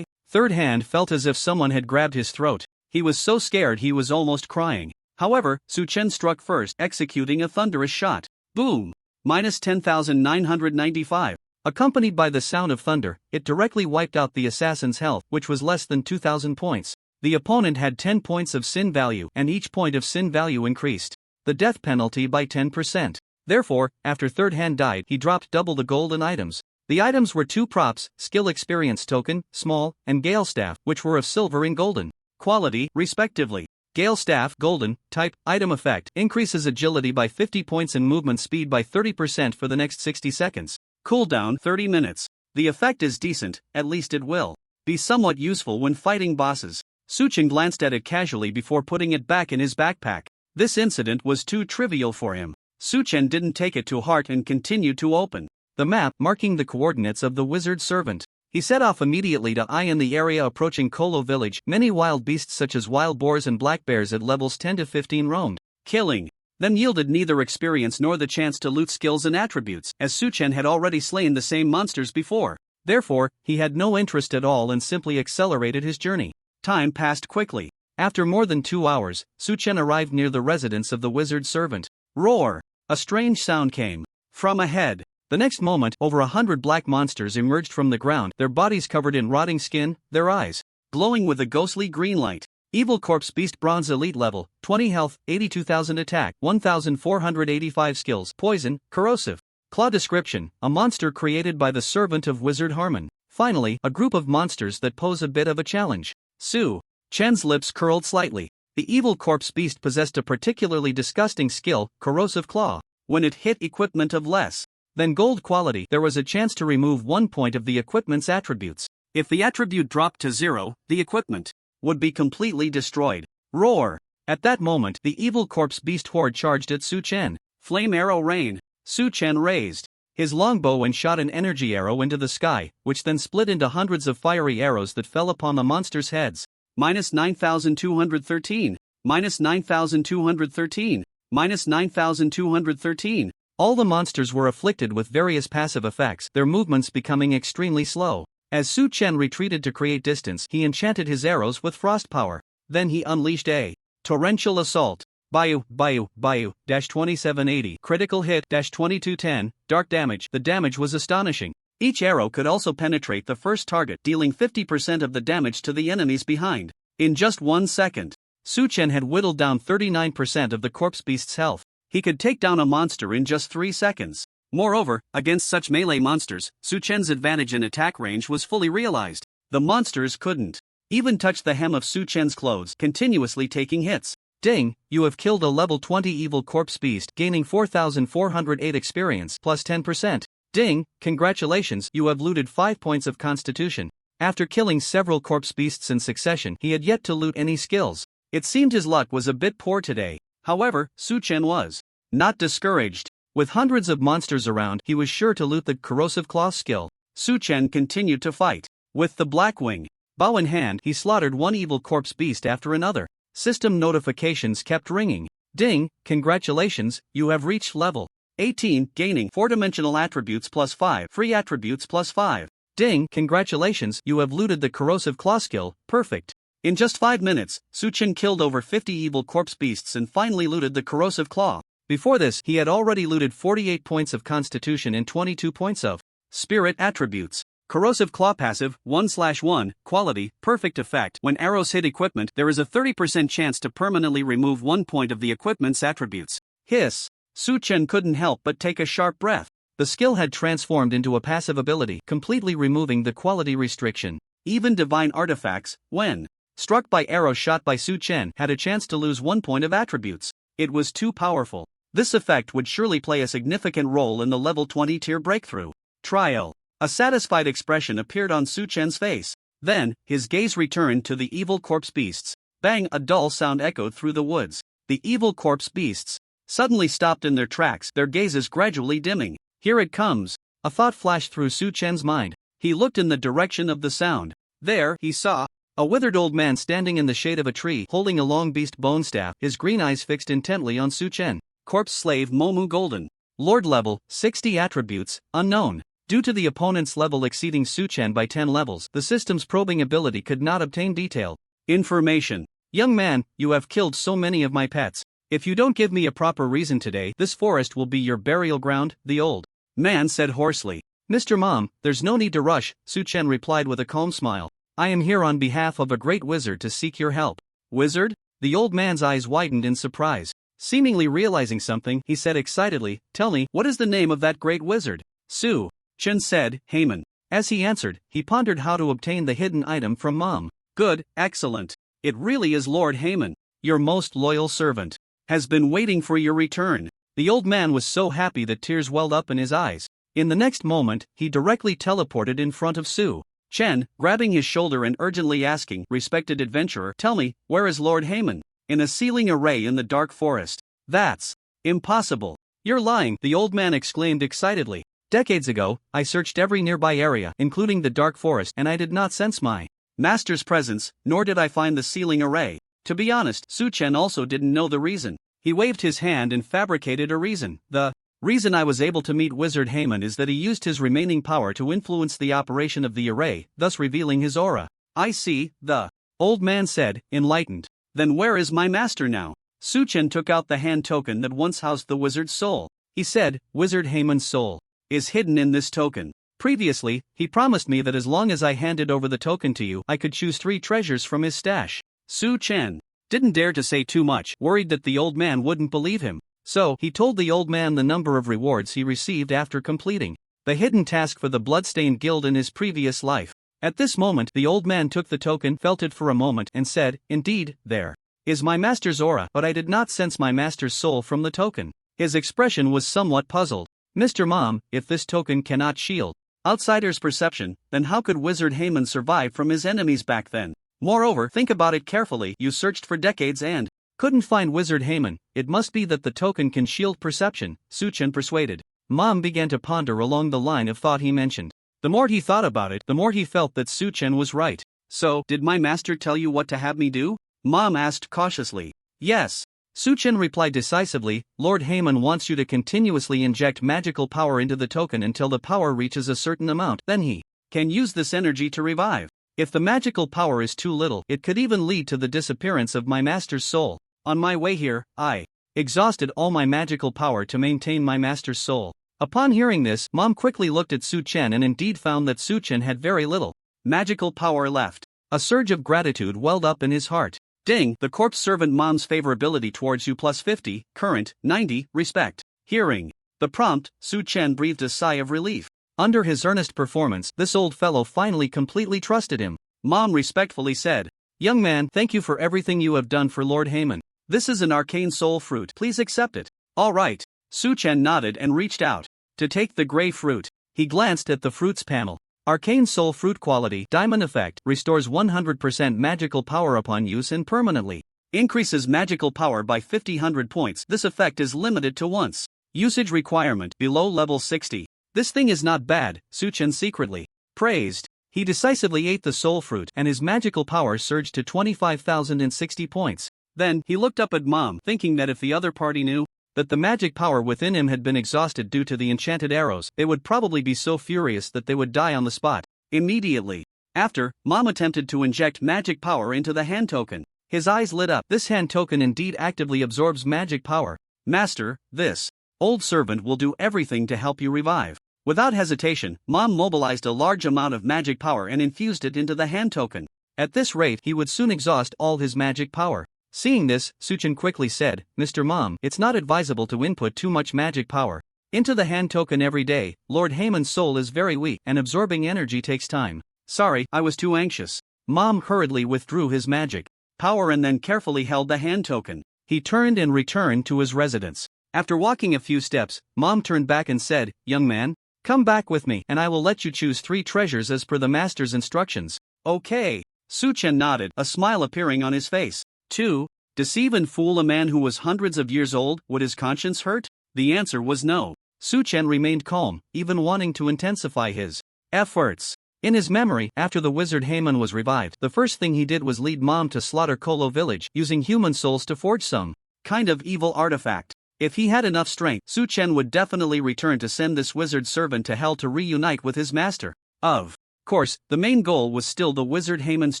Third Hand felt as if someone had grabbed his throat. He was so scared he was almost crying. However, Su-Chen struck first, executing a thunderous shot. Boom! Minus 10,995. Accompanied by the sound of thunder, it directly wiped out the assassin's health, which was less than 2,000 points. The opponent had 10 points of sin value, and each point of sin value increased the death penalty by 10%. Therefore, after Third Hand died, he dropped double the golden items. The items were 2 props, skill experience token, small, and Gale Staff, which were of silver and golden quality, respectively. Gale Staff, golden, type, item effect, increases agility by 50 points and movement speed by 30% for the next 60 seconds. Cooldown 30 minutes. The effect is decent, at least it will be somewhat useful when fighting bosses. Su-Chen glanced at it casually before putting it back in his backpack. This incident was too trivial for him. Su-Chen didn't take it to heart and continued to open the map, marking the coordinates of the wizard's servant. He set off immediately to eye in the area approaching Kolo village. Many wild beasts such as wild boars and black bears at levels 10 to 15 roamed. Killing them yielded neither experience nor the chance to loot skills and attributes, as Su-Chen had already slain the same monsters before. Therefore, he had no interest at all and simply accelerated his journey. Time passed quickly. After more than 2 hours, Su-Chen arrived near the residence of the wizard's servant. Roar! A strange sound came from ahead. The next moment, over 100 black monsters emerged from the ground, their bodies covered in rotting skin, their eyes glowing with a ghostly green light. Evil Corpse Beast Bronze Elite Level, 20 health, 82,000 attack, 1,485 skills, poison, corrosive. Claw description, a monster created by the servant of Wizard Harmon. Finally, a group of monsters that pose a bit of a challenge. Su-Chen's lips curled slightly. The Evil Corpse Beast possessed a particularly disgusting skill, Corrosive Claw. When it hit equipment of less than gold quality, there was a chance to remove 1 point of the equipment's attributes. If the attribute dropped to 0, the equipment would be completely destroyed. Roar! At that moment, the evil corpse beast horde charged at Su Chen. Flame arrow rain. Su Chen raised his longbow and shot an energy arrow into the sky, which then split into hundreds of fiery arrows that fell upon the monsters' heads. Minus 9,213. Minus 9,213. Minus 9,213. All the monsters were afflicted with various passive effects, their movements becoming extremely slow. As Su Chen retreated to create distance, he enchanted his arrows with frost power. Then he unleashed a torrential assault. Bayou, 2780. Critical hit, 2210. Dark damage. The damage was astonishing. Each arrow could also penetrate the first target, dealing 50% of the damage to the enemies behind. In just 1 second, Su Chen had whittled down 39% of the corpse beast's health. He could take down a monster in just 3 seconds. Moreover, against such melee monsters, Su Chen's advantage in attack range was fully realized. The monsters couldn't even touch the hem of Su Chen's clothes, continuously taking hits. Ding, you have killed a level 20 evil corpse beast, gaining 4,408 experience plus 10%. Ding, congratulations, you have looted 5 points of constitution. After killing several corpse beasts in succession, he had yet to loot any skills. It seemed his luck was a bit poor today. However, Su Chen was not discouraged. With hundreds of monsters around, he was sure to loot the corrosive claw skill. Su Chen continued to fight. With the black wing bow in hand, he slaughtered one evil corpse beast after another. System notifications kept ringing. Ding, congratulations, you have reached level 18, gaining 4-dimensional attributes plus 5, free attributes plus 5. Ding, congratulations, you have looted the corrosive claw skill, perfect. In just 5 minutes, Su Chen killed over 50 evil corpse beasts and finally looted the corrosive claw. Before this, he had already looted 48 points of constitution and 22 points of spirit attributes. Corrosive claw passive, 1/1, quality, perfect effect. When arrows hit equipment, there is a 30% chance to permanently remove 1 point of the equipment's attributes. Hiss! Su Chen couldn't help but take a sharp breath. The skill had transformed into a passive ability, completely removing the quality restriction. Even divine artifacts, when struck by arrows shot by Su Chen, had a chance to lose 1 point of attributes. It was too powerful. This effect would surely play a significant role in the level 20 tier breakthrough. Trial. A satisfied expression appeared on Su Chen's face. Then, his gaze returned to the evil corpse beasts. Bang! A dull sound echoed through the woods. The evil corpse beasts suddenly stopped in their tracks, their gazes gradually dimming. Here it comes. A thought flashed through Su Chen's mind. He looked in the direction of the sound. There, he saw a withered old man standing in the shade of a tree, holding a long beast bone staff, his green eyes fixed intently on Su Chen. Corpse slave Momu Golden. Lord level, 60 attributes, unknown. Due to the opponent's level exceeding Su Chen by 10 levels, the system's probing ability could not obtain detailed information. Young man, you have killed so many of my pets. If you don't give me a proper reason today, this forest will be your burial ground, the old man said hoarsely. Mr. Mom, there's no need to rush, Su Chen replied with a calm smile. I am here on behalf of a great wizard to seek your help. Wizard? The old man's eyes widened in surprise. Seemingly realizing something, he said excitedly, tell me, what is the name of that great wizard? Su Chen said, Haman. As he answered, he pondered how to obtain the hidden item from Mom. Good, excellent. It really is Lord Haman. Your most loyal servant has been waiting for your return. The old man was so happy that tears welled up in his eyes. In the next moment, he directly teleported in front of Su Chen, grabbing his shoulder and urgently asking, respected adventurer, tell me, where is Lord Haman? In a ceiling array in the dark forest. That's impossible. You're lying, the old man exclaimed excitedly. Decades ago, I searched every nearby area, including the dark forest, and I did not sense my master's presence, nor did I find the ceiling array. To be honest, Su Chen also didn't know the reason. He waved his hand and fabricated a reason. The reason I was able to meet Wizard Haman is that he used his remaining power to influence the operation of the array, thus revealing his aura. I see, the old man said, enlightened. Then where is my master now? Su Chen took out the hand token that once housed the wizard's soul. He said, Wizard Haman's soul is hidden in this token. Previously, he promised me that as long as I handed over the token to you, I could choose 3 treasures from his stash. Su Chen didn't dare to say too much, worried that the old man wouldn't believe him. So, he told the old man the number of rewards he received after completing the hidden task for the Bloodstained Guild in his previous life. At this moment, the old man took the token, felt it for a moment, and said, Indeed, there is my master's aura, but I did not sense my master's soul from the token. His expression was somewhat puzzled. Mr. Mom, if this token cannot shield outsiders' perception, then how could Wizard Haman survive from his enemies back then? Moreover, think about it carefully, you searched for decades and couldn't find Wizard Heyman. It must be that the token can shield perception, Suchen persuaded. Mom began to ponder along the line of thought he mentioned. The more he thought about it, the more he felt that Suchen was right. So, did my master tell you what to have me do? Mom asked cautiously. Yes. Suchen replied decisively, Lord Heyman wants you to continuously inject magical power into the token until the power reaches a certain amount, then he can use this energy to revive. If the magical power is too little, it could even lead to the disappearance of my master's soul. On my way here, I exhausted all my magical power to maintain my master's soul. Upon hearing this, Mom quickly looked at Suchen and indeed found that Suchen had very little magical power left. A surge of gratitude welled up in his heart. Ding, the corpse servant Mom's favorability towards you plus 50, current, 90, respect. Hearing the prompt, Suchen breathed a sigh of relief. Under his earnest performance, this old fellow finally completely trusted him. Mom respectfully said, Young man, thank you for everything you have done for Lord Heyman. This is an arcane soul fruit, please accept it. All right. Suchen nodded and reached out to take the gray fruit. He glanced at the fruit's panel. Arcane soul fruit quality, diamond effect, restores 100% magical power upon use and permanently increases magical power by 50 points. This effect is limited to once. Usage requirement, below level 60. This thing is not bad, Suchen secretly praised. He decisively ate the soul fruit and his magical power surged to 25,060 points. Then, he looked up at Mom, thinking that if the other party knew that the magic power within him had been exhausted due to the enchanted arrows, they would probably be so furious that they would die on the spot. Immediately after, Mom attempted to inject magic power into the hand token. His eyes lit up. This hand token indeed actively absorbs magic power. Master, this old servant will do everything to help you revive. Without hesitation, Mom mobilized a large amount of magic power and infused it into the hand token. At this rate, he would soon exhaust all his magic power. Seeing this, Suchen quickly said, Mr. Mom, it's not advisable to input too much magic power into the hand token every day. Lord Heyman's soul is very weak and absorbing energy takes time. Sorry, I was too anxious. Mom hurriedly withdrew his magic power and then carefully held the hand token. He turned and returned to his residence. After walking a few steps, Mom turned back and said, Young man, come back with me and I will let you choose 3 treasures as per the master's instructions. Okay. Suchen nodded, a smile appearing on his face. 2. Deceive and fool a man who was hundreds of years old, would his conscience hurt? The answer was no. Suchen remained calm, even wanting to intensify his efforts. In his memory, after the wizard Heyman was revived, the first thing he did was lead Mom to slaughter Kolo village, using human souls to forge some kind of evil artifact. If he had enough strength, Suchen would definitely return to send this wizard servant to hell to reunite with his master. Of course, the main goal was still the wizard Heyman's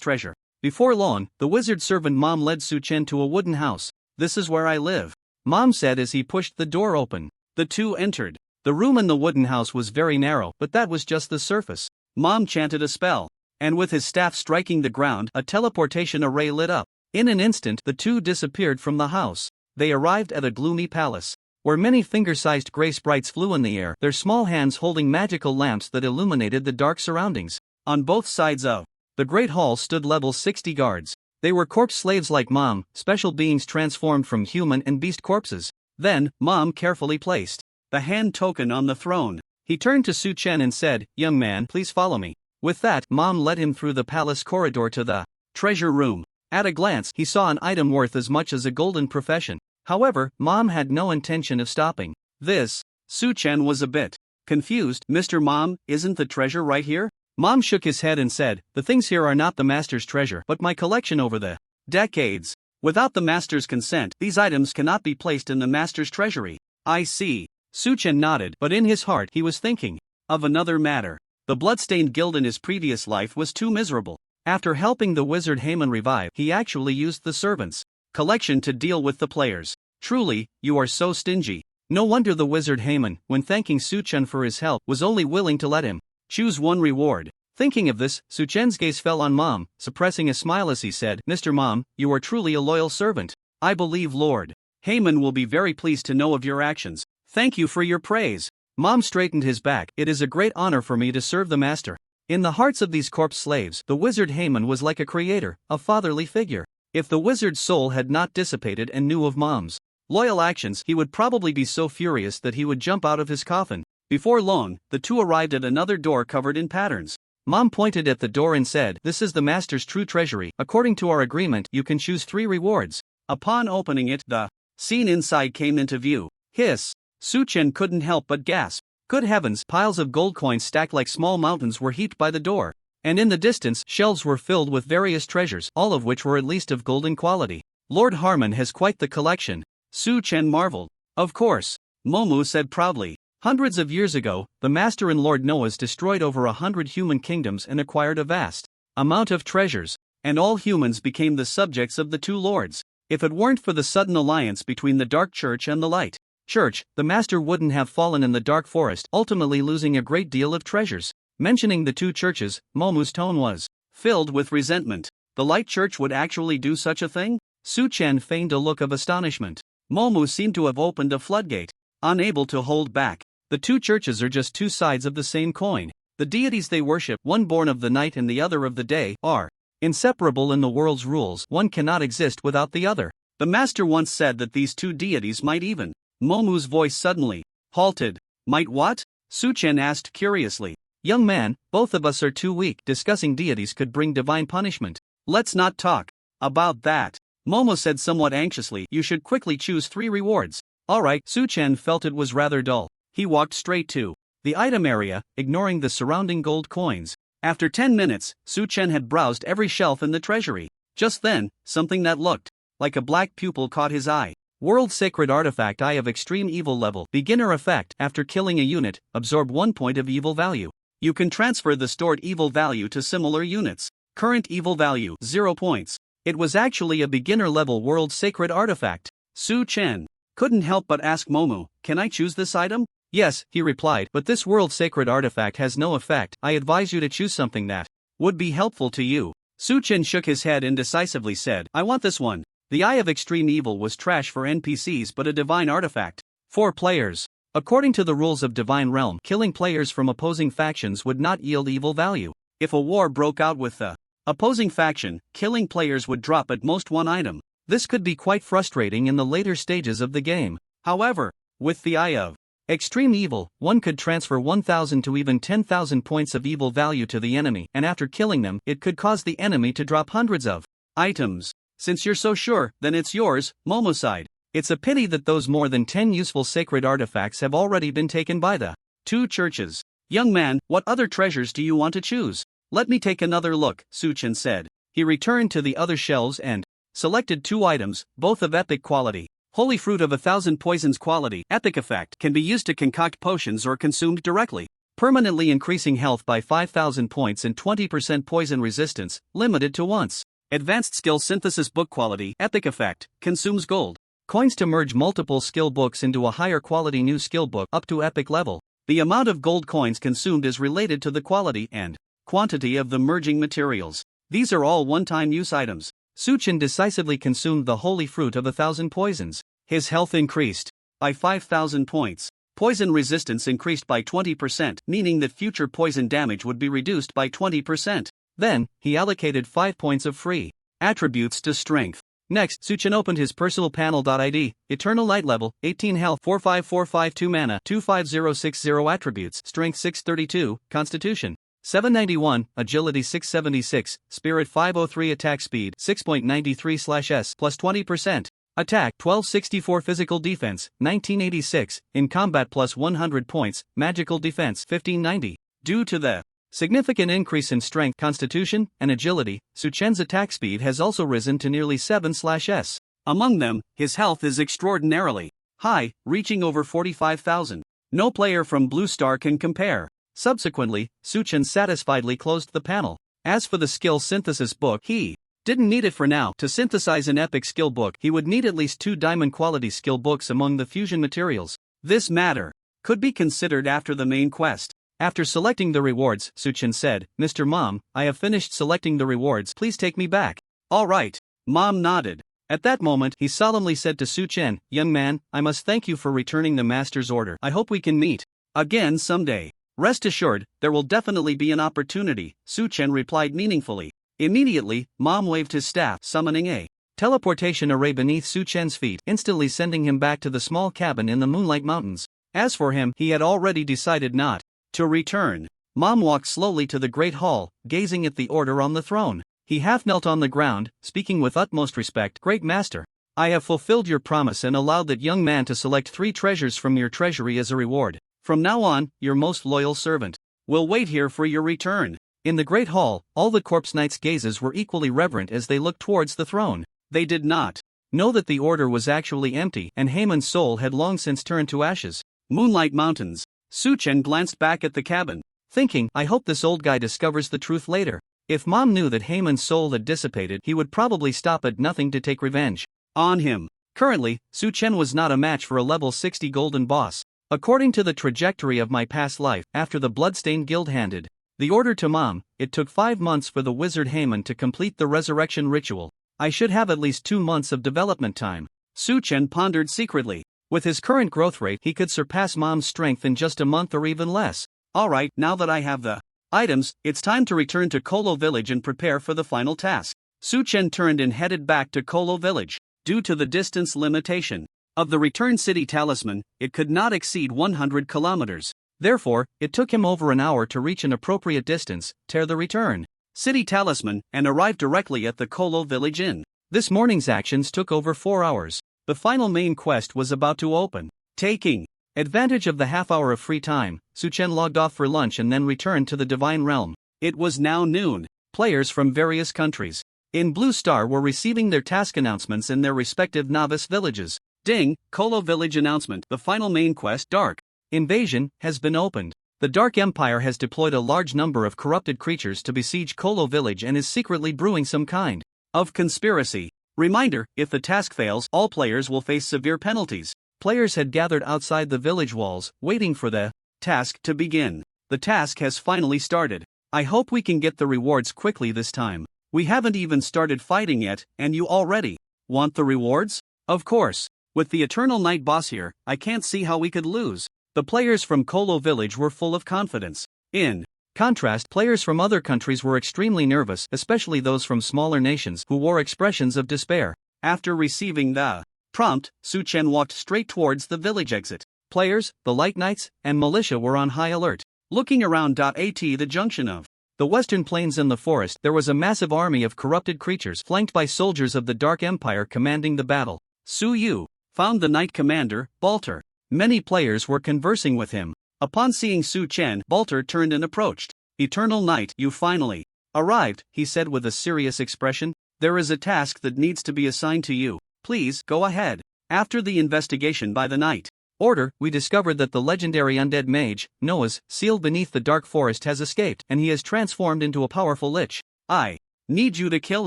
treasure. Before long, the wizard servant Mom led Suchen to a wooden house. This is where I live, Mom said as he pushed the door open. The two entered. The room in the wooden house was very narrow, but that was just the surface. Mom chanted a spell, and with his staff striking the ground, a teleportation array lit up. In an instant, the two disappeared from the house. They arrived at a gloomy palace, where many finger-sized gray sprites flew in the air, their small hands holding magical lamps that illuminated the dark surroundings. On both sides of the great hall stood level 60 guards. They were corpse slaves like Mom, special beings transformed from human and beast corpses. Then, Mom carefully placed the hand token on the throne. He turned to Suchen and said, Young man, please follow me. With that, Mom led him through the palace corridor to the treasure room. At a glance, he saw an item worth as much as a golden profession. However, Mom had no intention of stopping this. Suchen was a bit confused. Mr. Mom, isn't the treasure right here? Mom shook his head and said, The things here are not the master's treasure, but my collection over the decades. Without the master's consent, these items cannot be placed in the master's treasury. I see. Suchen nodded, but in his heart he was thinking of another matter. The bloodstained guild in his previous life was too miserable. After helping the wizard Heyman revive, he actually used the servants' collection to deal with the players. Truly, you are so stingy. No wonder the wizard Heyman, when thanking Suchen for his help, was only willing to let him choose one reward. Thinking of this, Suchen's gaze fell on Mom, suppressing a smile as he said, Mr. Mom, you are truly a loyal servant. I believe Lord Heyman will be very pleased to know of your actions. Thank you for your praise. Mom straightened his back. It is a great honor for me to serve the master. In the hearts of these corpse slaves, the wizard Heyman was like a creator, a fatherly figure. If the wizard's soul had not dissipated and knew of Mom's loyal actions, he would probably be so furious that he would jump out of his coffin. Before long, the two arrived at another door covered in patterns. Mom pointed at the door and said, "This is the master's true treasury. According to our agreement, you can choose 3 rewards." Upon opening it, the scene inside came into view. Hiss! Su-chen couldn't help but gasp. Good heavens, piles of gold coins stacked like small mountains were heaped by the door. And in the distance, shelves were filled with various treasures, all of which were at least of golden quality. Lord Harmon has quite the collection. Su-chen marveled. Of course, Momu said proudly. Hundreds of years ago, the Master and Lord Noahs destroyed over 100 human kingdoms and acquired a vast amount of treasures, and all humans became the subjects of the 2 lords. If it weren't for the sudden alliance between the Dark Church and the Light Church, the Master wouldn't have fallen in the dark forest, ultimately losing a great deal of treasures. Mentioning the 2 churches, Momu's tone was filled with resentment. The Light Church would actually do such a thing? Su-chen feigned a look of astonishment. Momu seemed to have opened a floodgate, unable to hold back. The 2 churches are just 2 sides of the same coin. The deities they worship, one born of the night and the other of the day, are inseparable in the world's rules. One cannot exist without the other. The Master once said that these 2 deities might even. Momu's voice suddenly halted. Might what? Su-chen asked curiously. Young man, both of us are too weak. Discussing deities could bring divine punishment. Let's not talk about that. Momo said somewhat anxiously. You should quickly choose 3 rewards. Alright. Su-chen felt it was rather dull. He walked straight to the item area, ignoring the surrounding gold coins. After 10 minutes, Su-chen had browsed every shelf in the treasury. Just then, something that looked like a black pupil caught his eye. World Sacred Artifact Eye of Extreme Evil Level. Beginner effect. After killing a unit, absorb 1 point of evil value. You can transfer the stored evil value to similar units. Current evil value 0 points. It was actually a beginner level World Sacred Artifact. Su-chen couldn't help but ask Momu, "Can I choose this item?" "Yes," he replied, "but this World Sacred Artifact has no effect. I advise you to choose something that would be helpful to you." Su-chen shook his head and decisively said, "I want this one." The Eye of Extreme Evil was trash for NPCs but a divine artifact. 4 players. According to the rules of Divine Realm, killing players from opposing factions would not yield evil value. If a war broke out with the opposing faction, killing players would drop at most 1 item. This could be quite frustrating in the later stages of the game. However, with the Eye of Extreme Evil, one could transfer 1,000 to even 10,000 points of evil value to the enemy, and after killing them, it could cause the enemy to drop hundreds of items. Since you're so sure, then it's yours, Momo sighed. It's a pity that those more than 10 useful sacred artifacts have already been taken by the 2 churches. Young man, what other treasures do you want to choose? Let me take another look, Su-chen said. He returned to the other shelves and selected 2 items, both of epic quality. Holy Fruit of 1,000 Poisons quality. Epic effect can be used to concoct potions or consumed directly. Permanently increasing health by 5,000 points and 20% poison resistance, limited to once. Advanced Skill Synthesis Book quality. Epic effect consumes gold coins to merge multiple skill books into a higher quality new skill book up to epic level. The amount of gold coins consumed is related to the quality and quantity of the merging materials. These are all one-time use items. Su-chen decisively consumed the Holy Fruit of 1,000 Poisons. His health increased by 5,000 points. Poison resistance increased by 20%, meaning that future poison damage would be reduced by 20%. Then, he allocated 5 points of free attributes to strength. Next, Su-chen opened his personal panel.id, Eternal Light Level, 18 Health, 45452 Mana, 25060 Attributes, Strength 632, Constitution 791, Agility 676, Spirit 503 Attack Speed 6.93/S plus 20%. Attack 1264 Physical Defense, 1986, in Combat plus 100 points, Magical Defense 1590. Due to the significant increase in strength, constitution, and agility, Su-chen's attack speed has also risen to nearly 7/S. Among them, his health is extraordinarily high, reaching over 45,000. No player from Blue Star can compare. Subsequently, Su-chen satisfiedly closed the panel. As for the skill synthesis book, he didn't need it for now. To synthesize an epic skill book, he would need at least 2 diamond quality skill books among the fusion materials. This matter could be considered after the main quest. After selecting the rewards, Su-chen said, "Mr. Mom, I have finished selecting the rewards. Please take me back." "All right." Mom nodded. At that moment, he solemnly said to Su-chen, "Young man, I must thank you for returning the master's order. I hope we can meet again someday." "Rest assured, there will definitely be an opportunity," Su-chen replied meaningfully. Immediately, Mom waved his staff, summoning a teleportation array beneath Su-chen's feet, instantly sending him back to the small cabin in the Moonlight Mountains. As for him, he had already decided not to return. Mom walked slowly to the great hall, gazing at the order on the throne. He half knelt on the ground, speaking with utmost respect. Great master, I have fulfilled your promise and allowed that young man to select 3 treasures from your treasury as a reward. From now on, your most loyal servant will wait here for your return. In the great hall, all the corpse knights' gazes were equally reverent as they looked towards the throne. They did not know that the order was actually empty, and Haemon's soul had long since turned to ashes. Moonlight Mountains. Su Chen glanced back at the cabin, thinking, I hope this old guy discovers the truth later. If Mom knew that Haemon's soul had dissipated, he would probably stop at nothing to take revenge on him. Currently, Su Chen was not a match for a level 60 golden boss. According to the trajectory of my past life, after the Bloodstained Guild handed the order to Mom, it took 5 months for the wizard Haemon to complete the resurrection ritual. I should have at least 2 months of development time. Su Chen pondered secretly. With his current growth rate, he could surpass Mom's strength in just a month or even less. Alright, now that I have the items, it's time to return to Kolo Village and prepare for the final task. Su Chen turned and headed back to Kolo Village. Due to the distance limitation of the return city talisman, it could not exceed 100 kilometers. Therefore, it took him over an hour to reach an appropriate distance, tear the return city talisman, and arrive directly at the Kolo Village Inn. This morning's actions took over 4 hours. The final main quest was about to open. Taking advantage of the half-hour of free time, Su Chen logged off for lunch and then returned to the Divine Realm. It was now noon. Players from various countries in Blue Star were receiving their task announcements in their respective novice villages. Ding, Kolo Village announcement. The final main quest, Dark Invasion, has been opened. The Dark Empire has deployed a large number of corrupted creatures to besiege Kolo Village and is secretly brewing some kind of conspiracy. Reminder, if the task fails, all players will face severe penalties. Players had gathered outside the village walls, waiting for the task to begin. The task has finally started. I hope we can get the rewards quickly this time. We haven't even started fighting yet, and you already want the rewards? Of course. With the Eternal Night boss here, I can't see how we could lose. The players from Kolo Village were full of confidence. In contrast, players from other countries were extremely nervous, especially those from smaller nations who wore expressions of despair. After receiving the prompt, Su Chen walked straight towards the village exit. Players, the Light Knights, and militia were on high alert. Looking around at the junction of the western plains and the forest, there was a massive army of corrupted creatures flanked by soldiers of the Dark Empire commanding the battle. Su Yu found the Knight Commander, Balter. Many players were conversing with him. Upon seeing Su Chen, Balter turned and approached. Eternal Knight, you finally arrived, he said with a serious expression. There is a task that needs to be assigned to you. Please, go ahead. After the investigation by the Night Order, we discovered that the legendary undead mage, Noah's, sealed beneath the dark forest has escaped, and he has transformed into a powerful lich. I need you to kill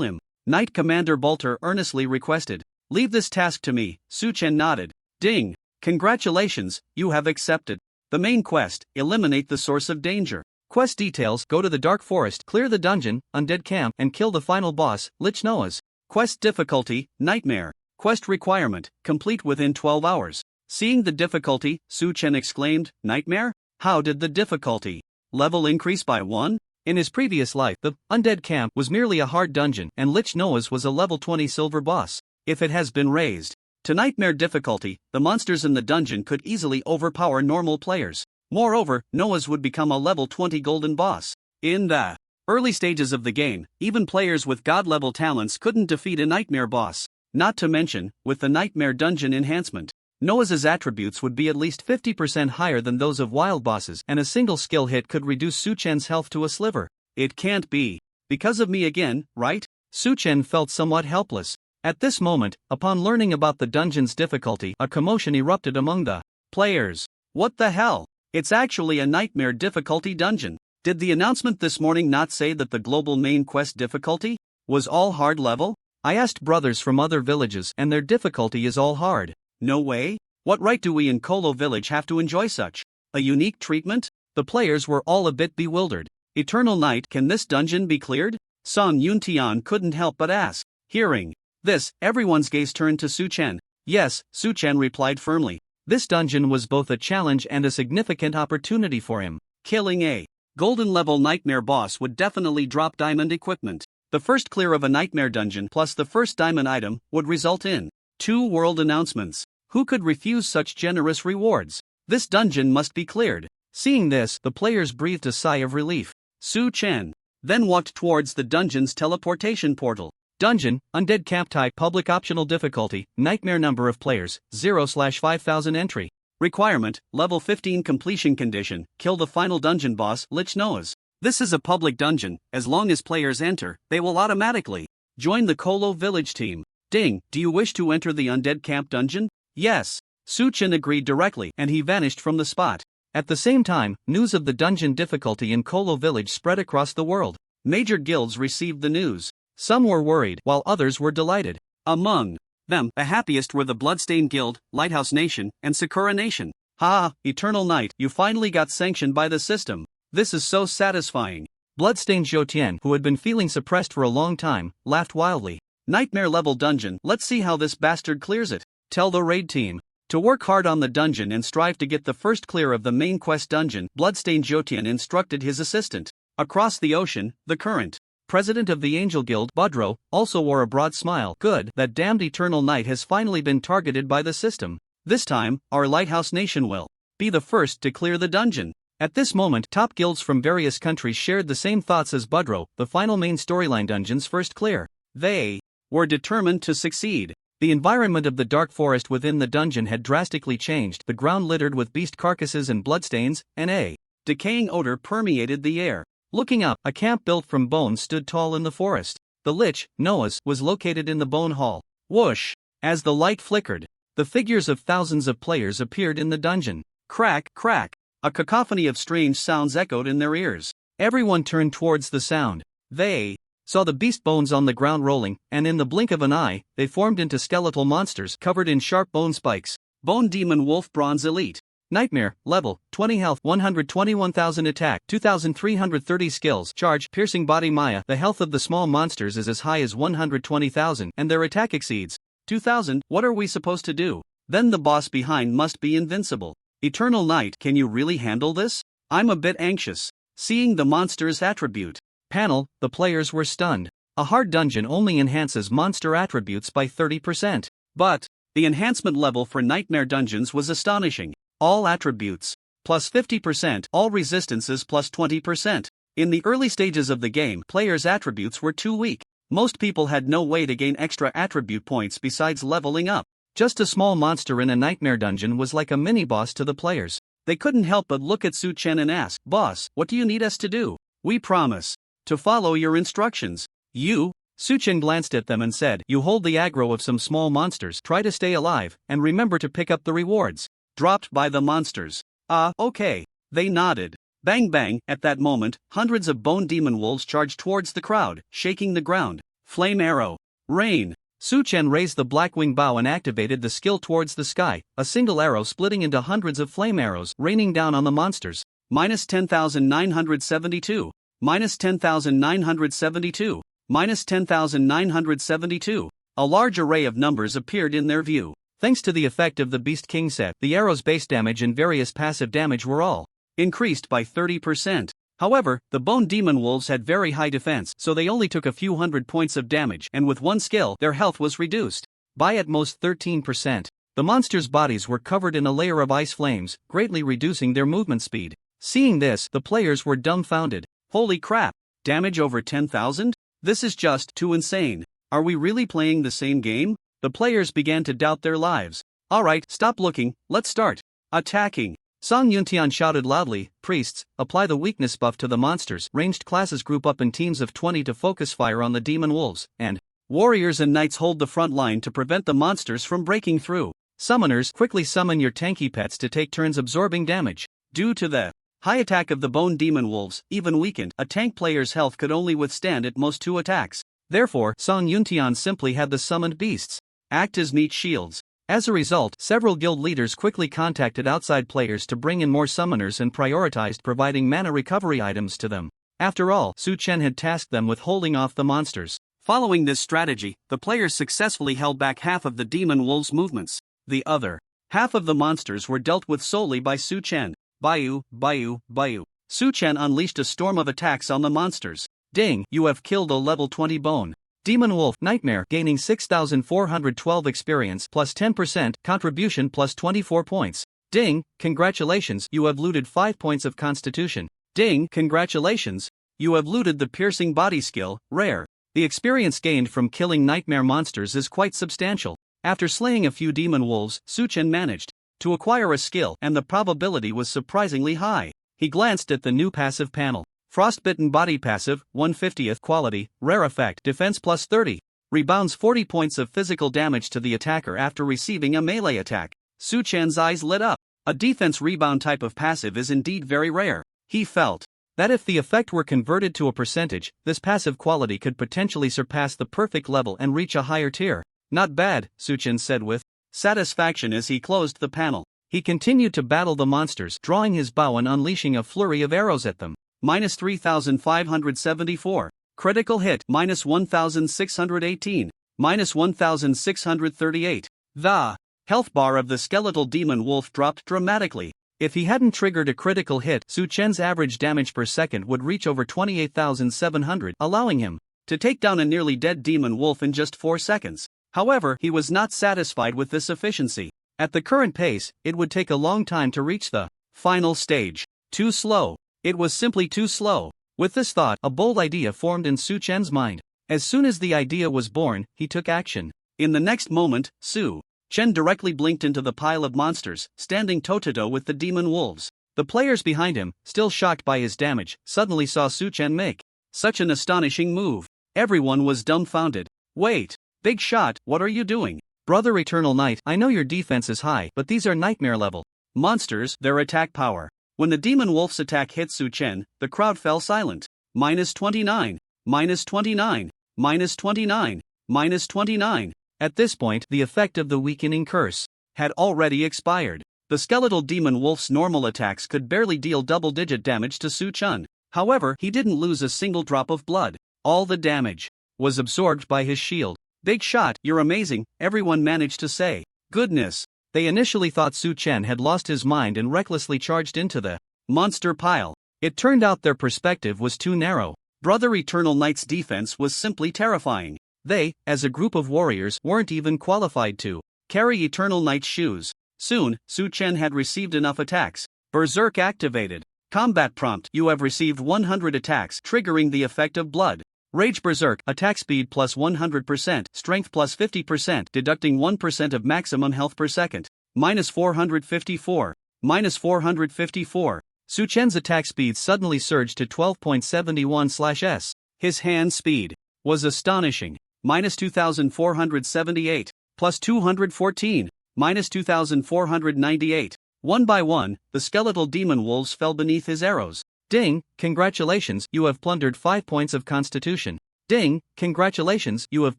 him, Knight Commander Balter earnestly requested. Leave this task to me, Su Chen nodded. Ding. Congratulations, you have accepted the main quest, eliminate the source of danger. Quest details, go to the dark forest, clear the dungeon, undead camp, and kill the final boss, Lich Noah's. Quest difficulty, Nightmare. Quest requirement, complete within 12 hours. Seeing the difficulty, Su Chen exclaimed, Nightmare? How did the difficulty level increase by 1? In his previous life, the undead camp was merely a hard dungeon, and Lich Noah's was a level 20 silver boss. If it has been raised to Nightmare difficulty, the monsters in the dungeon could easily overpower normal players. Moreover, Noah's would become a level 20 golden boss. In the early stages of the game, even players with god-level talents couldn't defeat a Nightmare boss. Not to mention, with the Nightmare dungeon enhancement, Noah's attributes would be at least 50% higher than those of wild bosses, and a single skill hit could reduce Su Chen's health to a sliver. It can't be because of me again, right? Su Chen felt somewhat helpless. At this moment, upon learning about the dungeon's difficulty, a commotion erupted among the players. What the hell? It's actually a Nightmare difficulty dungeon. Did the announcement this morning not say that the global main quest difficulty was all hard level? I asked brothers from other villages, and their difficulty is all hard. No way? What right do we in Kolo Village have to enjoy such a unique treatment? The players were all a bit bewildered. Eternal Night, can this dungeon be cleared? Song Yuntian couldn't help but ask. Hearing this, everyone's gaze turned to Su Chen. Yes, Su Chen replied firmly. This dungeon was both a challenge and a significant opportunity for him. Killing a golden level Nightmare boss would definitely drop diamond equipment. The first clear of a Nightmare dungeon plus the first diamond item would result in 2 world announcements. Who could refuse such generous rewards? This dungeon must be cleared. Seeing this, the players breathed a sigh of relief. Su Chen then walked towards the dungeon's teleportation portal. Dungeon, Undead Camp Type, Public Optional Difficulty, Nightmare Number of Players, 0/5000 Entry. Requirement, Level 15 Completion Condition, kill the final dungeon boss, Lich Noahs. This is a public dungeon, as long as players enter, they will automatically join the Kolo Village team. Ding, do you wish to enter the Undead Camp dungeon? Yes. Su Chen agreed directly, and he vanished from the spot. At the same time, news of the dungeon difficulty in Kolo Village spread across the world. Major guilds received the news. Some were worried, while others were delighted. Among them, the happiest were the Bloodstained Guild, Lighthouse Nation, and Sakura Nation. Ha! Eternal Night, you finally got sanctioned by the system. This is so satisfying. Bloodstained Zhou, who had been feeling suppressed for a long time, laughed wildly. Nightmare level dungeon, let's see how this bastard clears it. Tell the raid team to work hard on the dungeon and strive to get the first clear of the main quest dungeon. Bloodstained Zhou instructed his assistant. Across the ocean, the current president of the Angel Guild, Budro, also wore a broad smile. Good, that damned Eternal Night has finally been targeted by the system. This time, our Lighthouse Nation will be the first to clear the dungeon. At this moment, top guilds from various countries shared the same thoughts as Budro, the final main storyline dungeon's first clear. They were determined to succeed. The environment of the dark forest within the dungeon had drastically changed, the ground littered with beast carcasses and bloodstains, and a decaying odor permeated the air. Looking up, a camp built from bones stood tall in the forest. The Lich Noahs was located in the bone hall. Whoosh! As the light flickered, the figures of thousands of players appeared in the dungeon. Crack, crack! A cacophony of strange sounds echoed in their ears. Everyone turned towards the sound. They saw the beast bones on the ground rolling, and in the blink of an eye, they formed into skeletal monsters covered in sharp bone spikes. Bone Demon Wolf Bronze Elite. Nightmare, level, 20 health, 121,000 attack, 2,330 skills, charge, piercing body Maya. The health of the small monsters is as high as 120,000, and their attack exceeds 2,000. What are we supposed to do? Then the boss behind must be invincible. Eternal Night, can you really handle this? I'm a bit anxious. Seeing the monster's attribute panel, the players were stunned. A hard dungeon only enhances monster attributes by 30%. But the enhancement level for Nightmare dungeons was astonishing. All attributes, plus 50%, all resistances plus 20%. In the early stages of the game, players' attributes were too weak. Most people had no way to gain extra attribute points besides leveling up. Just a small monster in a nightmare dungeon was like a mini-boss to the players. They couldn't help but look at Su Chen and ask, "Boss, what do you need us to do?" "We promise to follow your instructions." "You?" Su Chen glanced at them and said, "You hold the aggro of some small monsters, try to stay alive, and remember to pick up the rewards dropped by the monsters." Okay. They nodded. Bang bang, at that moment, hundreds of bone demon wolves charged towards the crowd, shaking the ground. Flame arrow. Rain. Su Chen raised the Blackwing Bow and activated the skill towards the sky, a single arrow splitting into hundreds of flame arrows, raining down on the monsters. Minus 10,972. Minus 10,972. Minus 10,972. A large array of numbers appeared in their view. Thanks to the effect of the Beast King set, the arrow's base damage and various passive damage were all increased by 30%. However, the Bone Demon Wolves had very high defense, so they only took a few hundred points of damage, and with one skill, their health was reduced by at most 13%. The monsters' bodies were covered in a layer of ice flames, greatly reducing their movement speed. Seeing this, the players were dumbfounded. Holy crap! Damage over 10,000? This is just too insane. Are we really playing the same game? The players began to doubt their lives. Alright, stop looking, let's start attacking. Song Yuntian shouted loudly, "Priests, apply the weakness buff to the monsters." Ranged classes group up in teams of 20 to focus fire on the demon wolves, and warriors and knights hold the front line to prevent the monsters from breaking through. Summoners, quickly summon your tanky pets to take turns absorbing damage. Due to the high attack of the Bone Demon Wolves, even weakened, a tank player's health could only withstand at most 2 attacks. Therefore, Song Yuntian simply had the summoned beasts act as meat shields. As a result, several guild leaders quickly contacted outside players to bring in more summoners and prioritized providing mana recovery items to them. After all, Su Chen had tasked them with holding off the monsters. Following this strategy, the players successfully held back half of the demon wolves' movements. The other half of the monsters were dealt with solely by Su Chen. Bayu, Bayu, Bayu. Su Chen unleashed a storm of attacks on the monsters. Ding, you have killed a level 20 bone Demon Wolf Nightmare, gaining 6,412 experience plus 10%, contribution plus 24 points. Ding, congratulations, you have looted 5 points of constitution. Ding, congratulations, you have looted the piercing body skill, rare. The experience gained from killing nightmare monsters is quite substantial. After slaying a few demon wolves, Su-chen managed to acquire a skill, and the probability was surprisingly high. He glanced at the new passive panel. Frostbitten body passive, 1/50th quality, rare effect, defense plus 30. Rebounds 40 points of physical damage to the attacker after receiving a melee attack. Su-Chen's eyes lit up. A defense rebound type of passive is indeed very rare. He felt that if the effect were converted to a percentage, this passive quality could potentially surpass the perfect level and reach a higher tier. Not bad, Su-Chen said with satisfaction as he closed the panel. He continued to battle the monsters, drawing his bow and unleashing a flurry of arrows at them. Minus 3,574. Critical hit, minus 1,618. Minus 1,638. The health bar of the skeletal demon wolf dropped dramatically. If he hadn't triggered a critical hit, Su-Chen's average damage per second would reach over 28,700, allowing him to take down a nearly dead demon wolf in just 4 seconds. However, he was not satisfied with this efficiency. At the current pace, it would take a long time to reach the final stage. Too slow. It was simply too slow. With this thought, a bold idea formed in Su-Chen's mind. As soon as the idea was born, he took action. In the next moment, Su-Chen directly blinked into the pile of monsters, standing toe-to-toe with the demon wolves. The players behind him, still shocked by his damage, suddenly saw Su-Chen make such an astonishing move. Everyone was dumbfounded. Wait, big shot, what are you doing? Brother Eternal Knight, I know your defense is high, but these are nightmare level monsters, their attack power. When the demon wolf's attack hit Su-Chen, the crowd fell silent. Minus 29, minus 29, minus 29, minus 29. At this point, the effect of the weakening curse had already expired. The skeletal demon wolf's normal attacks could barely deal double-digit damage to Su-Chen. However, he didn't lose a single drop of blood. All the damage was absorbed by his shield. Big shot, you're amazing, everyone managed to say. Goodness. They initially thought Su-Chen had lost his mind and recklessly charged into the monster pile. It turned out their perspective was too narrow. Brother Eternal Knight's defense was simply terrifying. They, as a group of warriors, weren't even qualified to carry Eternal Knight's shoes. Soon, Su-Chen had received enough attacks. Berserk activated. Combat prompt, you have received 100 attacks, triggering the effect of blood. Rage Berserk, attack speed plus 100%, strength plus 50%, deducting 1% of maximum health per second. Minus 454. Minus 454. Su-Chen's attack speed suddenly surged to 12.71/s. His hand speed was astonishing. Minus 2,478. Plus 214. Minus 2,498. One by one, the skeletal demon wolves fell beneath his arrows. Ding, congratulations, you have plundered 5 points of constitution. Ding, congratulations, you have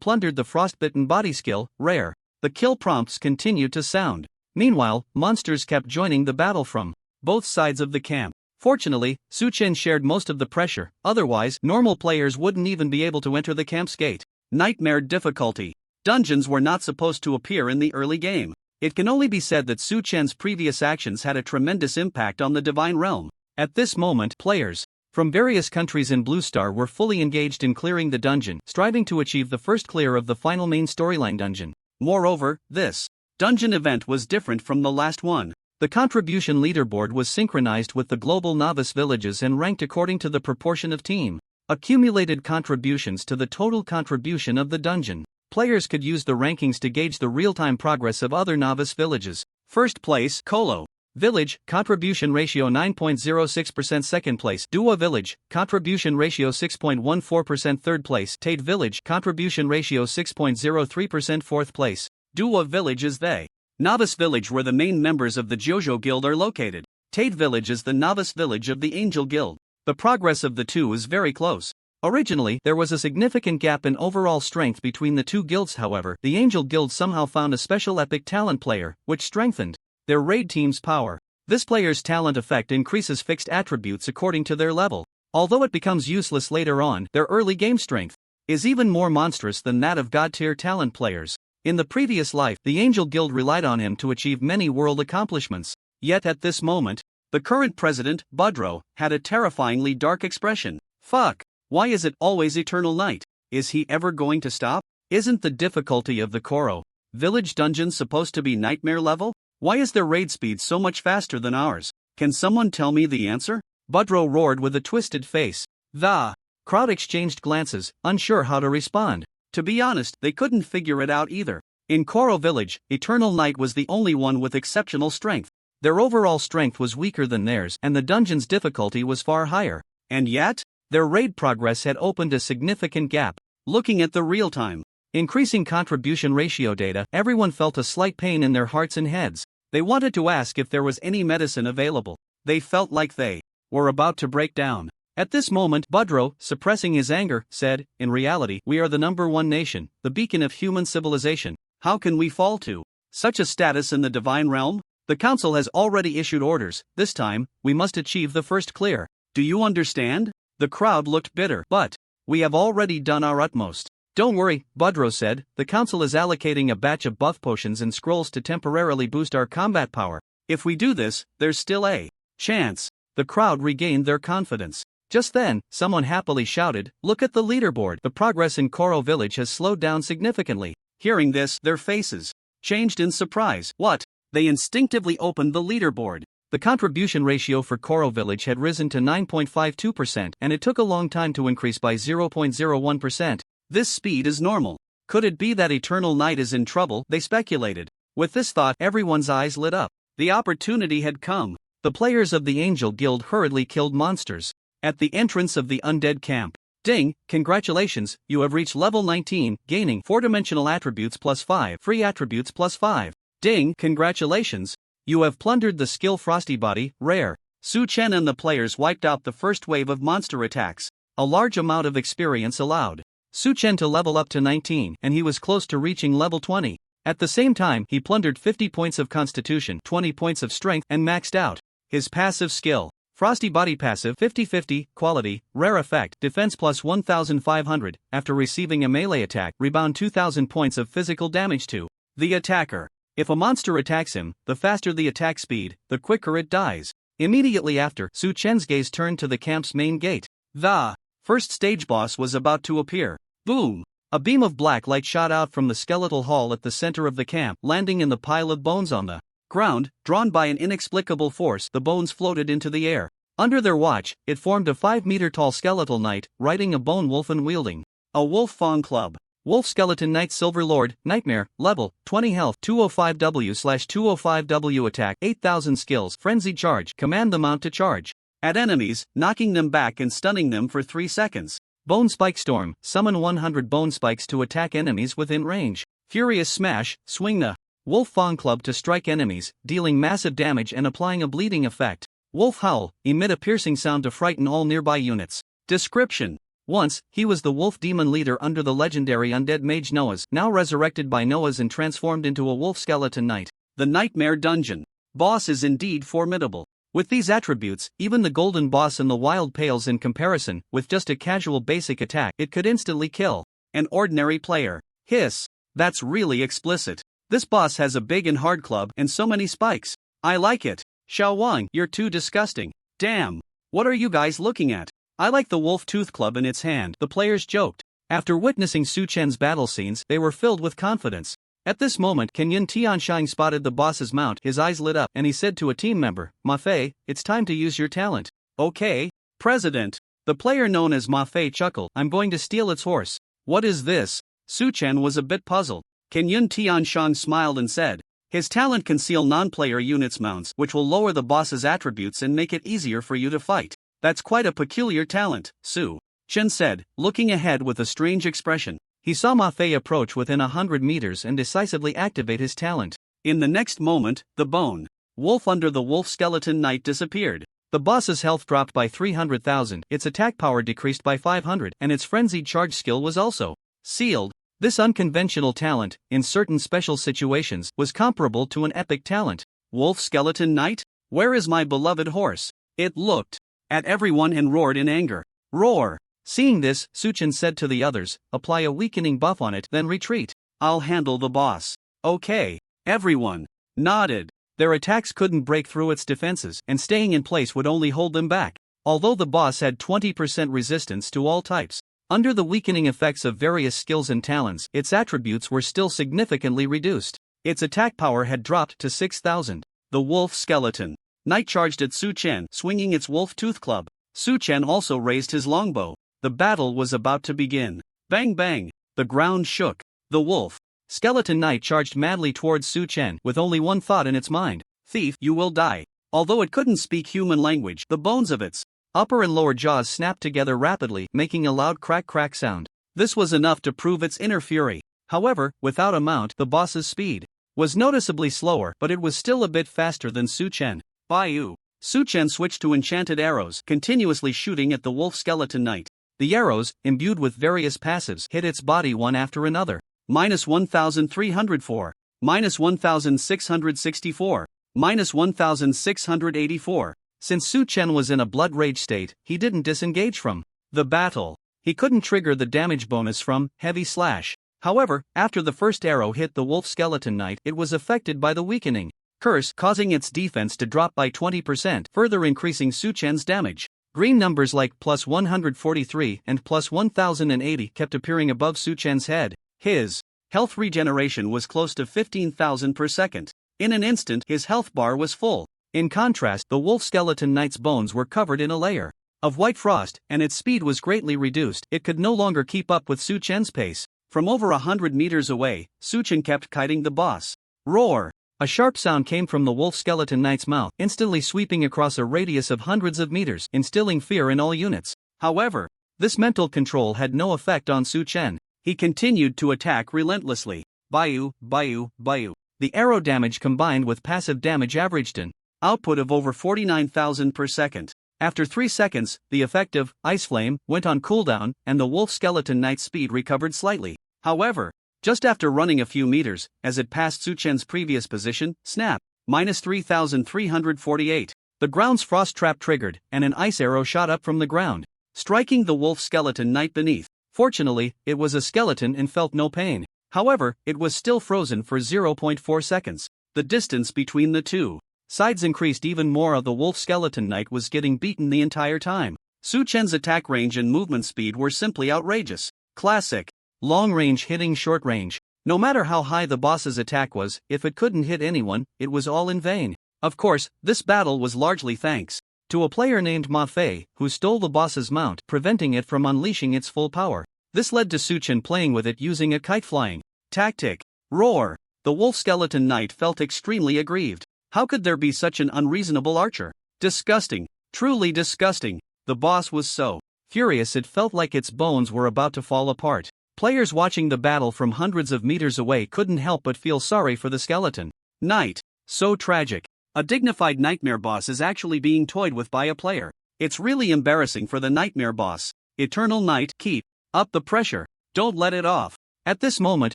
plundered the frostbitten body skill, rare. The kill prompts continued to sound. Meanwhile, monsters kept joining the battle from both sides of the camp. Fortunately, Su-Chen shared most of the pressure, otherwise, normal players wouldn't even be able to enter the camp's gate. Nightmare difficulty. Dungeons were not supposed to appear in the early game. It can only be said that Su-Chen's previous actions had a tremendous impact on the Divine Realm. At this moment, players from various countries in Blue Star were fully engaged in clearing the dungeon, striving to achieve the first clear of the final main storyline dungeon. Moreover, this dungeon event was different from the last one. The contribution leaderboard was synchronized with the global novice villages and ranked according to the proportion of team accumulated contributions to the total contribution of the dungeon. Players could use the rankings to gauge the real-time progress of other novice villages. First place, Kolo Village, contribution ratio 9.06%. Second place, Dua Village, contribution ratio 6.14%. Third place, Tate Village, contribution ratio 6.03%. Fourth place, Dua Village is the novice village where the main members of the Jojo Guild are located. Tate Village is the novice village of the Angel Guild. The progress of the two is very close. Originally, there was a significant gap in overall strength between the two guilds. However, the Angel Guild somehow found a special epic talent player, which strengthened their raid team's power. This player's talent effect increases fixed attributes according to their level. Although it becomes useless later on, their early game strength is even more monstrous than that of god-tier talent players. In the previous life, the Angel Guild relied on him to achieve many world accomplishments. Yet at this moment, the current president, Budro, had a terrifyingly dark expression. Fuck. Why is it always Eternal Night? Is he ever going to stop? Isn't the difficulty of the Koro Village dungeon supposed to be nightmare level? Why is their raid speed so much faster than ours? Can someone tell me the answer? Budro roared with a twisted face. The crowd exchanged glances, unsure how to respond. To be honest, they couldn't figure it out either. In Koro Village, Eternal Knight was the only one with exceptional strength. Their overall strength was weaker than theirs, and the dungeon's difficulty was far higher. And yet, their raid progress had opened a significant gap. Looking at the real-time, increasing contribution ratio data, everyone felt a slight pain in their hearts and heads. They wanted to ask if there was any medicine available. They felt like they were about to break down. At this moment, Budro, suppressing his anger, said, "In reality, we are the #1 nation, the beacon of human civilization. How can we fall to such a status in the divine realm? The council has already issued orders. This time, we must achieve the first clear. Do you understand?" The crowd looked bitter. "But we have already done our utmost." "Don't worry," Budro said, "the council is allocating a batch of buff potions and scrolls to temporarily boost our combat power. If we do this, there's still a chance." The crowd regained their confidence. Just then, someone happily shouted, "Look at the leaderboard. The progress in Koro Village has slowed down significantly." Hearing this, their faces changed in surprise. What? They instinctively opened the leaderboard. The contribution ratio for Koro Village had risen to 9.52%, and it took a long time to increase by 0.01%. This speed is normal. Could it be that Eternal Knight is in trouble? They speculated. With this thought, everyone's eyes lit up. The opportunity had come. The players of the Angel Guild hurriedly killed monsters at the entrance of the undead camp. "Ding, congratulations, you have reached level 19, gaining 4-dimensional attributes plus 5, free attributes plus 5. Ding, congratulations, you have plundered the skill Frosty Body, rare." Su Chen and the players wiped out the first wave of monster attacks. A large amount of experience allowed Su Chen to level up to 19, and he was close to reaching level 20. At the same time, he plundered 50 points of constitution, 20 points of strength, and maxed out his passive skill. Frosty Body passive 50-50, quality, rare effect, defense plus 1500, after receiving a melee attack, rebound 2000 points of physical damage to the attacker. If a monster attacks him, the faster the attack speed, the quicker it dies. Immediately after, Su Chen's gaze turned to the camp's main gate. The first stage boss was about to appear. Boom! A beam of black light shot out from the skeletal hall at the center of the camp, landing in the pile of bones on the ground. Drawn by an inexplicable force, the bones floated into the air. Under their watch, it formed a 5-meter-tall skeletal knight, riding a bone wolf and wielding a wolf fawn club. Wolf Skeleton Knight Silver Lord, Nightmare, level, 20 health, 205W/205W attack, 8000 skills, Frenzy Charge, command the mount to charge at enemies, knocking them back and stunning them for 3 seconds. Bone Spike Storm, summon 100 bone spikes to attack enemies within range. Furious Smash, swing the Wolf Fawn Club to strike enemies, dealing massive damage and applying a bleeding effect. Wolf Howl, emit a piercing sound to frighten all nearby units. Description: once, he was the wolf demon leader under the legendary undead mage Noah's, now resurrected by Noah's and transformed into a wolf skeleton knight. The Nightmare Dungeon boss is indeed formidable. With these attributes, even the golden boss in the wild pales in comparison. With just a casual basic attack, it could instantly kill an ordinary player. Hiss, that's really explicit. This boss has a big and hard club and so many spikes. I like it. Xiao Wang, you're too disgusting. Damn. What are you guys looking at? I like the wolf tooth club in its hand, the players joked. After witnessing Su Chen's battle scenes, they were filled with confidence. At this moment, Kenyan Tianshang spotted the boss's mount. His eyes lit up, and he said to a team member, "Ma Fei, it's time to use your talent." "Okay, President." The player known as Ma Fei chuckled. "I'm going to steal its horse." "What is this?" Su Chen was a bit puzzled. Kenyan Tianshang smiled and said, "His talent conceal non-player units' mounts, which will lower the boss's attributes and make it easier for you to fight." "That's quite a peculiar talent," Su Chen said, looking ahead with a strange expression. He saw Ma Fei approach within 100 meters and decisively activate his talent. In the next moment, the bone wolf under the wolf skeleton knight disappeared. The boss's health dropped by 300,000, its attack power decreased by 500, and its frenzied charge skill was also sealed. This unconventional talent, in certain special situations, was comparable to an epic talent. Wolf skeleton knight? Where is my beloved horse? It looked at everyone and roared in anger. Roar! Seeing this, Su Chen said to the others, "Apply a weakening buff on it, then retreat. I'll handle the boss." "Okay." Everyone nodded. Their attacks couldn't break through its defenses, and staying in place would only hold them back. Although the boss had 20% resistance to all types, under the weakening effects of various skills and talents, its attributes were still significantly reduced. Its attack power had dropped to 6,000. The wolf skeleton knight charged at Su Chen, swinging its wolf tooth club. Su Chen also raised his longbow. The battle was about to begin. Bang bang! The ground shook. The wolf skeleton knight charged madly towards Su Chen with only one thought in its mind: thief, you will die. Although it couldn't speak human language, the bones of its upper and lower jaws snapped together rapidly, making a loud crack sound. This was enough to prove its inner fury. However, without a mount, the boss's speed was noticeably slower, but it was still a bit faster than Su Chen. Baiyu. Su Chen switched to enchanted arrows, continuously shooting at the wolf skeleton knight. The arrows, imbued with various passives, hit its body one after another. -1,304, -1,664, -1,684. Since Su Chen was in a blood rage state, he didn't disengage from the battle. He couldn't trigger the damage bonus from heavy slash. However, after the first arrow hit the wolf skeleton knight, it was affected by the weakening curse, causing its defense to drop by 20%, further increasing Su Chen's damage. Green numbers like +143 and +1080 kept appearing above Su Chen's head. His health regeneration was close to 15,000 per second. In an instant, his health bar was full. In contrast, the wolf skeleton knight's bones were covered in a layer of white frost, and its speed was greatly reduced. It could no longer keep up with Su Chen's pace. From over 100 meters away, Su Chen kept kiting the boss. Roar! A sharp sound came from the wolf skeleton knight's mouth, instantly sweeping across a radius of hundreds of meters, instilling fear in all units. However, this mental control had no effect on Su Chen. He continued to attack relentlessly. Baiyu, baiyu, baiyu. The arrow damage combined with passive damage averaged an output of over 49,000 per second. After 3 seconds, the effective Ice Flame went on cooldown, and the wolf skeleton knight's speed recovered slightly. However, just after running a few meters, as it passed Su Chen's previous position, snap, -3,348. The ground's frost trap triggered, and an ice arrow shot up from the ground, striking the wolf skeleton knight beneath. Fortunately, it was a skeleton and felt no pain. However, it was still frozen for 0.4 seconds. The distance between the two sides increased even more. The wolf skeleton knight was getting beaten the entire time. Su Chen's attack range and movement speed were simply outrageous. Classic. Long range hitting short range. No matter how high the boss's attack was, if it couldn't hit anyone, it was all in vain. Of course, this battle was largely thanks to a player named Ma Fei, who stole the boss's mount, preventing it from unleashing its full power. This led to Su Chen playing with it using a kite-flying tactic. Roar! The wolf skeleton knight felt extremely aggrieved. How could there be such an unreasonable archer? Disgusting. Truly disgusting. The boss was so furious it felt like its bones were about to fall apart. Players watching the battle from hundreds of meters away couldn't help but feel sorry for the skeleton knight. So tragic. A dignified nightmare boss is actually being toyed with by a player. It's really embarrassing for the nightmare boss. Eternal Knight, keep up the pressure. Don't let it off. At this moment,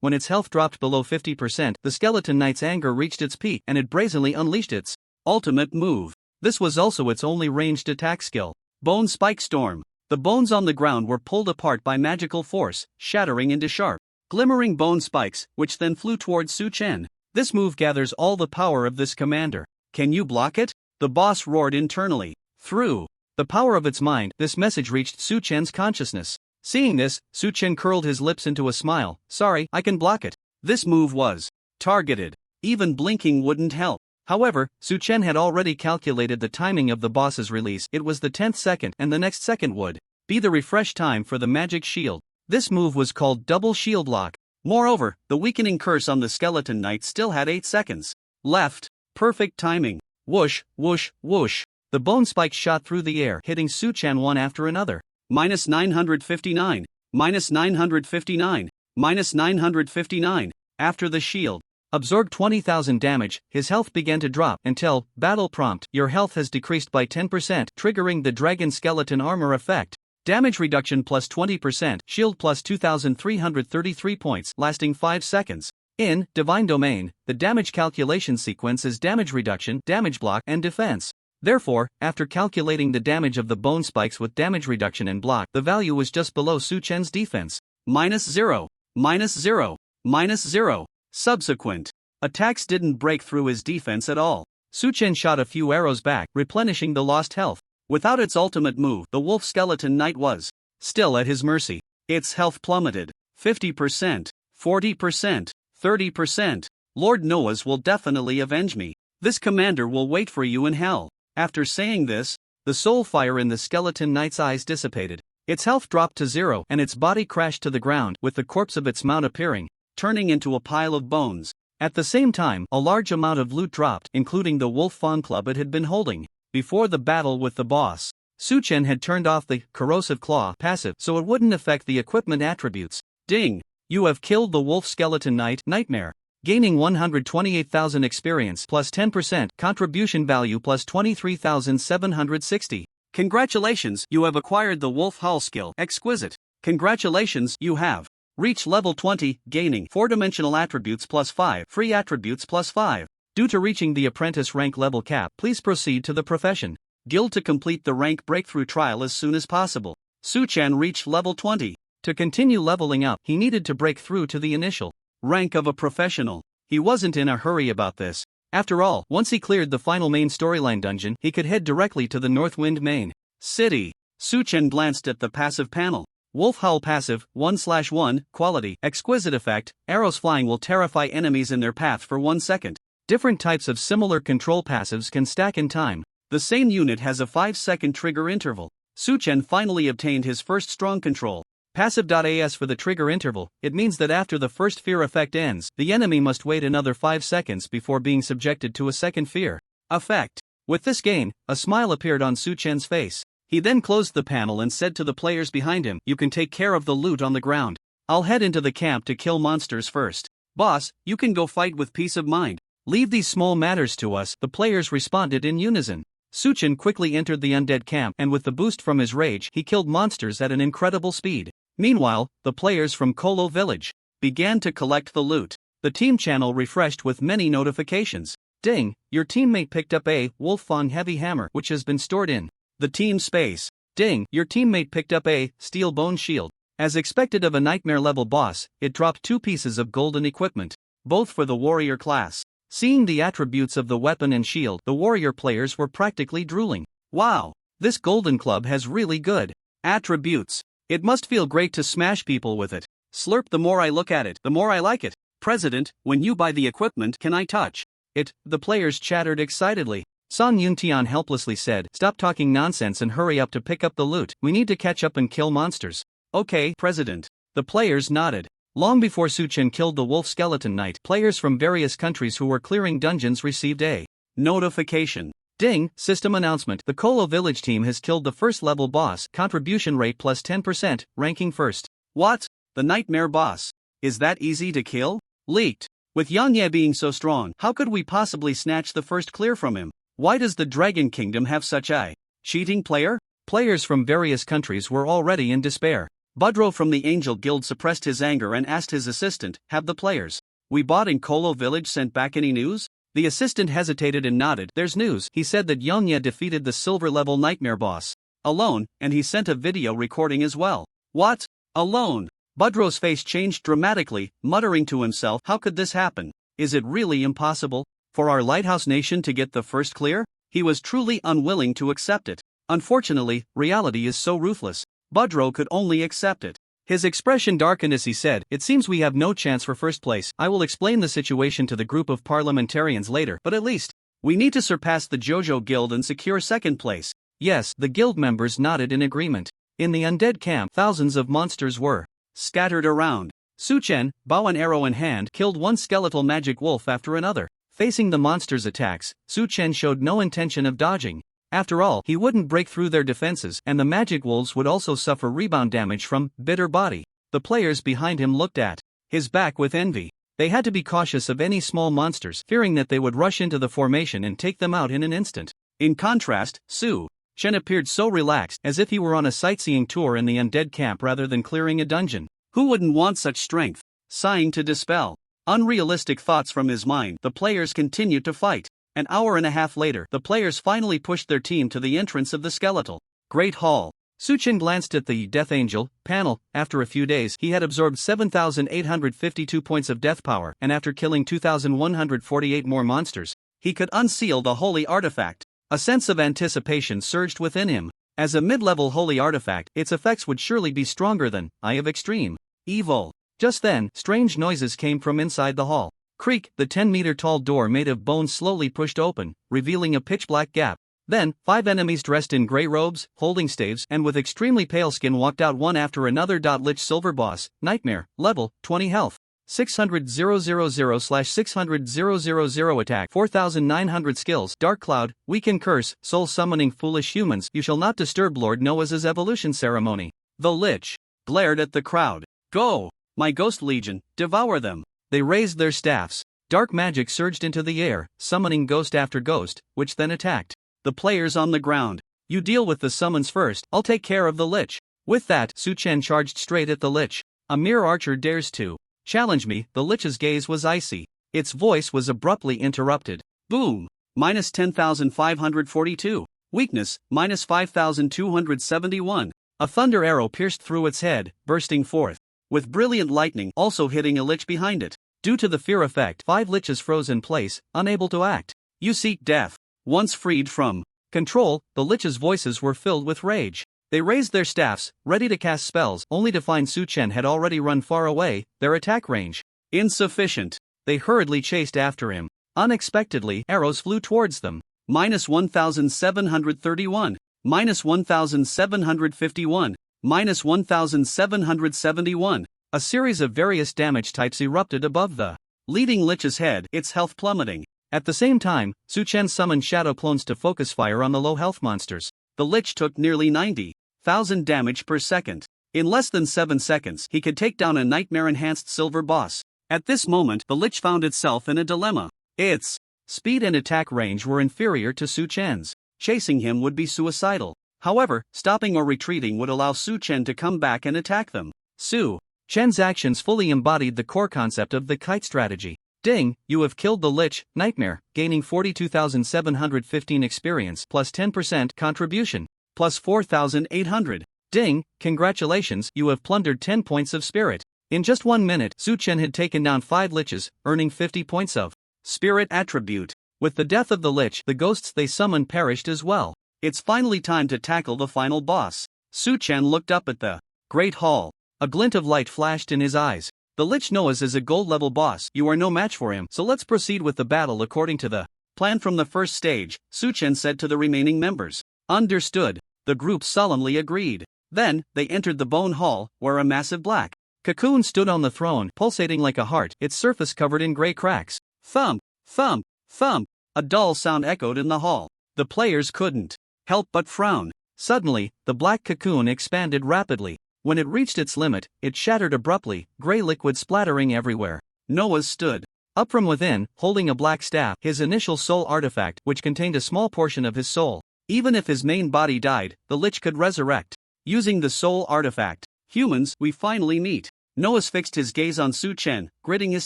when its health dropped below 50%, the skeleton knight's anger reached its peak and it brazenly unleashed its ultimate move. This was also its only ranged attack skill. Bone Spike Storm. The bones on the ground were pulled apart by magical force, shattering into sharp, glimmering bone spikes, which then flew towards Su Chen. This move gathers all the power of this commander. Can you block it? The boss roared internally. Through the power of its mind, this message reached Su Chen's consciousness. Seeing this, Su Chen curled his lips into a smile. Sorry, I can block it. This move was targeted. Even blinking wouldn't help. However, Su Chen had already calculated the timing of the boss's release. It was the 10th second, and the next second would be the refresh time for the magic shield. This move was called double shield lock. Moreover, the weakening curse on the skeleton knight still had 8 seconds left. Perfect timing. Whoosh, whoosh, whoosh. The bone spikes shot through the air, hitting Su Chen one after another. -959, -959, -959. After the shield absorbed 20,000 damage, his health began to drop until, battle prompt, your health has decreased by 10%, triggering the dragon skeleton armor effect. Damage reduction plus 20%, shield plus 2,333 points, lasting 5 seconds. In Divine Domain, the damage calculation sequence is damage reduction, damage block, and defense. Therefore, after calculating the damage of the bone spikes with damage reduction and block, the value was just below Su Chen's defense. -0, -0, -0. Subsequent attacks didn't break through his defense at all. Su Chen shot a few arrows back, replenishing the lost health. Without its ultimate move, the wolf skeleton knight was still at his mercy. Its health plummeted. 50%, 40%, 30%. Lord Noah's will definitely avenge me. This commander will wait for you in hell. After saying this, the soul fire in the skeleton knight's eyes dissipated. Its health dropped to 0 and its body crashed to the ground, with the corpse of its mount appearing, turning into a pile of bones. At the same time, a large amount of loot dropped, including the wolf fawn club it had been holding. Before the battle with the boss, Suchen had turned off the corrosive claw passive so it wouldn't affect the equipment attributes. Ding! You have killed the wolf skeleton knight nightmare. Gaining 128,000 experience plus 10%, contribution value plus 23,760. Congratulations, you have acquired the wolf hull skill. Exquisite. Congratulations, you have reached level 20, gaining 4-dimensional attributes plus 5, free attributes plus 5. Due to reaching the apprentice rank level cap, please proceed to the profession guild to complete the rank breakthrough trial as soon as possible. Suchan reached level 20. To continue leveling up, he needed to break through to the initial rank of a professional. He wasn't in a hurry about this. After all, once he cleared the final main storyline dungeon, he could head directly to the Northwind main city. Suchen glanced at the passive panel. Wolf Howl passive, 1/1, quality, exquisite effect, arrows flying will terrify enemies in their path for 1 second. Different types of similar control passives can stack in time. The same unit has a 5-second trigger interval. Suchen finally obtained his first strong control. Passive.as for the trigger interval, it means that after the first fear effect ends, the enemy must wait another 5 seconds before being subjected to a second fear effect. With this gain, a smile appeared on Suchen's face. He then closed the panel and said to the players behind him, "You can take care of the loot on the ground. I'll head into the camp to kill monsters first. Boss, you can go fight with peace of mind. Leave these small matters to us," the players responded in unison. Suchen quickly entered the undead camp and with the boost from his rage, he killed monsters at an incredible speed. Meanwhile, the players from Kolo village began to collect the loot. The team channel refreshed with many notifications. Ding, your teammate picked up a wolf fawn heavy hammer which has been stored in the team space. Ding, your teammate picked up a steel bone shield. As expected of a nightmare level boss, it dropped 2 pieces of golden equipment, both for the warrior class. Seeing the attributes of the weapon and shield, the warrior players were practically drooling. Wow, this golden club has really good attributes. It must feel great to smash people with it. Slurp, the more I look at it, the more I like it. President, when you buy the equipment, can I touch it? The players chattered excitedly. Song Yuntian helplessly said, "Stop talking nonsense and hurry up to pick up the loot. We need to catch up and kill monsters." "Okay, President." The players nodded. Long before Suchen killed the wolf skeleton knight, players from various countries who were clearing dungeons received a notification. Ding, system announcement. The Kolo village team has killed the first level boss, contribution rate plus 10%, ranking first. What? The nightmare boss? Is that easy to kill? Leaked. With Yangye being so strong, how could we possibly snatch the first clear from him? Why does the Dragon Kingdom have such a cheating player? Players from various countries were already in despair. Budro from the Angel Guild suppressed his anger and asked his assistant, "Have the players we bought in Kolo village sent back any news?" The assistant hesitated and nodded. "There's news." He said that Yongye defeated the silver level nightmare boss alone, and he sent a video recording as well. What? Alone? Budro's face changed dramatically, muttering to himself, "How could this happen? Is it really impossible for our lighthouse nation to get the first clear?" He was truly unwilling to accept it. Unfortunately, reality is so ruthless. Budro could only accept it. His expression darkened as he said, "It seems we have no chance for first place. I will explain the situation to the group of parliamentarians later, but at least we need to surpass the Jojo Guild and secure second place." Yes, the guild members nodded in agreement. In the undead camp, thousands of monsters were scattered around. Suchen, bow and arrow in hand, killed one skeletal magic wolf after another. Facing the monsters' attacks, Suchen showed no intention of dodging. After all, he wouldn't break through their defenses, and the magic wolves would also suffer rebound damage from bitter body. The players behind him looked at his back with envy. They had to be cautious of any small monsters, fearing that they would rush into the formation and take them out in an instant. In contrast, Su Shen appeared so relaxed, as if he were on a sightseeing tour in the undead camp rather than clearing a dungeon. Who wouldn't want such strength? Sighing to dispel unrealistic thoughts from his mind, the players continued to fight. An hour and a half later, the players finally pushed their team to the entrance of the skeletal Great Hall. Suchen glanced at the Death Angel panel. After a few days, he had absorbed 7,852 points of death power, and after killing 2,148 more monsters, he could unseal the holy artifact. A sense of anticipation surged within him. As a mid-level holy artifact, its effects would surely be stronger than Eye of Extreme Evil. Just then, strange noises came from inside the hall. Creak, the 10-meter-tall door made of bone slowly pushed open, revealing a pitch-black gap. Then, 5 enemies dressed in gray robes, holding staves, and with extremely pale skin walked out one after another. Lich Silver Boss, Nightmare, level, 20 health. 600,000/600,000 attack, 4,900 skills. Dark Cloud, Weaken Curse, Soul Summoning. Foolish humans, you shall not disturb Lord Noah's evolution ceremony. The Lich glared at the crowd. Go, my Ghost Legion, devour them. They raised their staffs. Dark magic surged into the air, summoning ghost after ghost, which then attacked the players on the ground. You deal with the summons first, I'll take care of the Lich. With that, Su Chen charged straight at the Lich. A mere archer dares to challenge me. The Lich's gaze was icy. Its voice was abruptly interrupted. Boom! Minus 10,542. Weakness, minus 5,271. A thunder arrow pierced through its head, bursting forth, with brilliant lightning also hitting a Lich behind it. Due to the fear effect, 5 Liches froze in place, unable to act. You seek death. Once freed from control, the Liches' voices were filled with rage. They raised their staffs, ready to cast spells, only to find Su Chen had already run far away, their attack range insufficient. They hurriedly chased after him. Unexpectedly, arrows flew towards them. Minus 1,731. Minus 1,751. Minus 1,771. A series of various damage types erupted above the leading Lich's head, its health plummeting. At the same time, Su Chen summoned shadow clones to focus fire on the low health monsters. The Lich took nearly 90,000 damage per second. In less than 7 seconds, he could take down a nightmare-enhanced silver boss. At this moment, the Lich found itself in a dilemma. Its speed and attack range were inferior to Su Chen's. Chasing him would be suicidal. However, stopping or retreating would allow Su Chen to come back and attack them. Su Chen's actions fully embodied the core concept of the kite strategy. Ding, you have killed the Lich, Nightmare, gaining 42,715 experience plus 10% contribution, plus 4,800. Ding, congratulations, you have plundered 10 points of spirit. In just 1 minute, Su Chen had taken down 5 Liches, earning 50 points of spirit attribute. With the death of the Lich, the ghosts they summoned perished as well. It's finally time to tackle the final boss. Su Chen looked up at the Great Hall. A glint of light flashed in his eyes. The Lich Noah's is a gold-level boss, you are no match for him, so let's proceed with the battle according to the plan from the first stage, Su Chen said to the remaining members. Understood. The group solemnly agreed. Then, they entered the Bone Hall, where a massive black cocoon stood on the throne, pulsating like a heart, its surface covered in gray cracks. Thump, thump, thump. A dull sound echoed in the hall. The players couldn't help but frown. Suddenly, the black cocoon expanded rapidly. When it reached its limit, it shattered abruptly, gray liquid splattering everywhere. Noah stood up from within, holding a black staff, his initial soul artifact, which contained a small portion of his soul. Even if his main body died, the Lich could resurrect. Using the soul artifact. Humans, we finally meet. Noah fixed his gaze on Su Chen, gritting his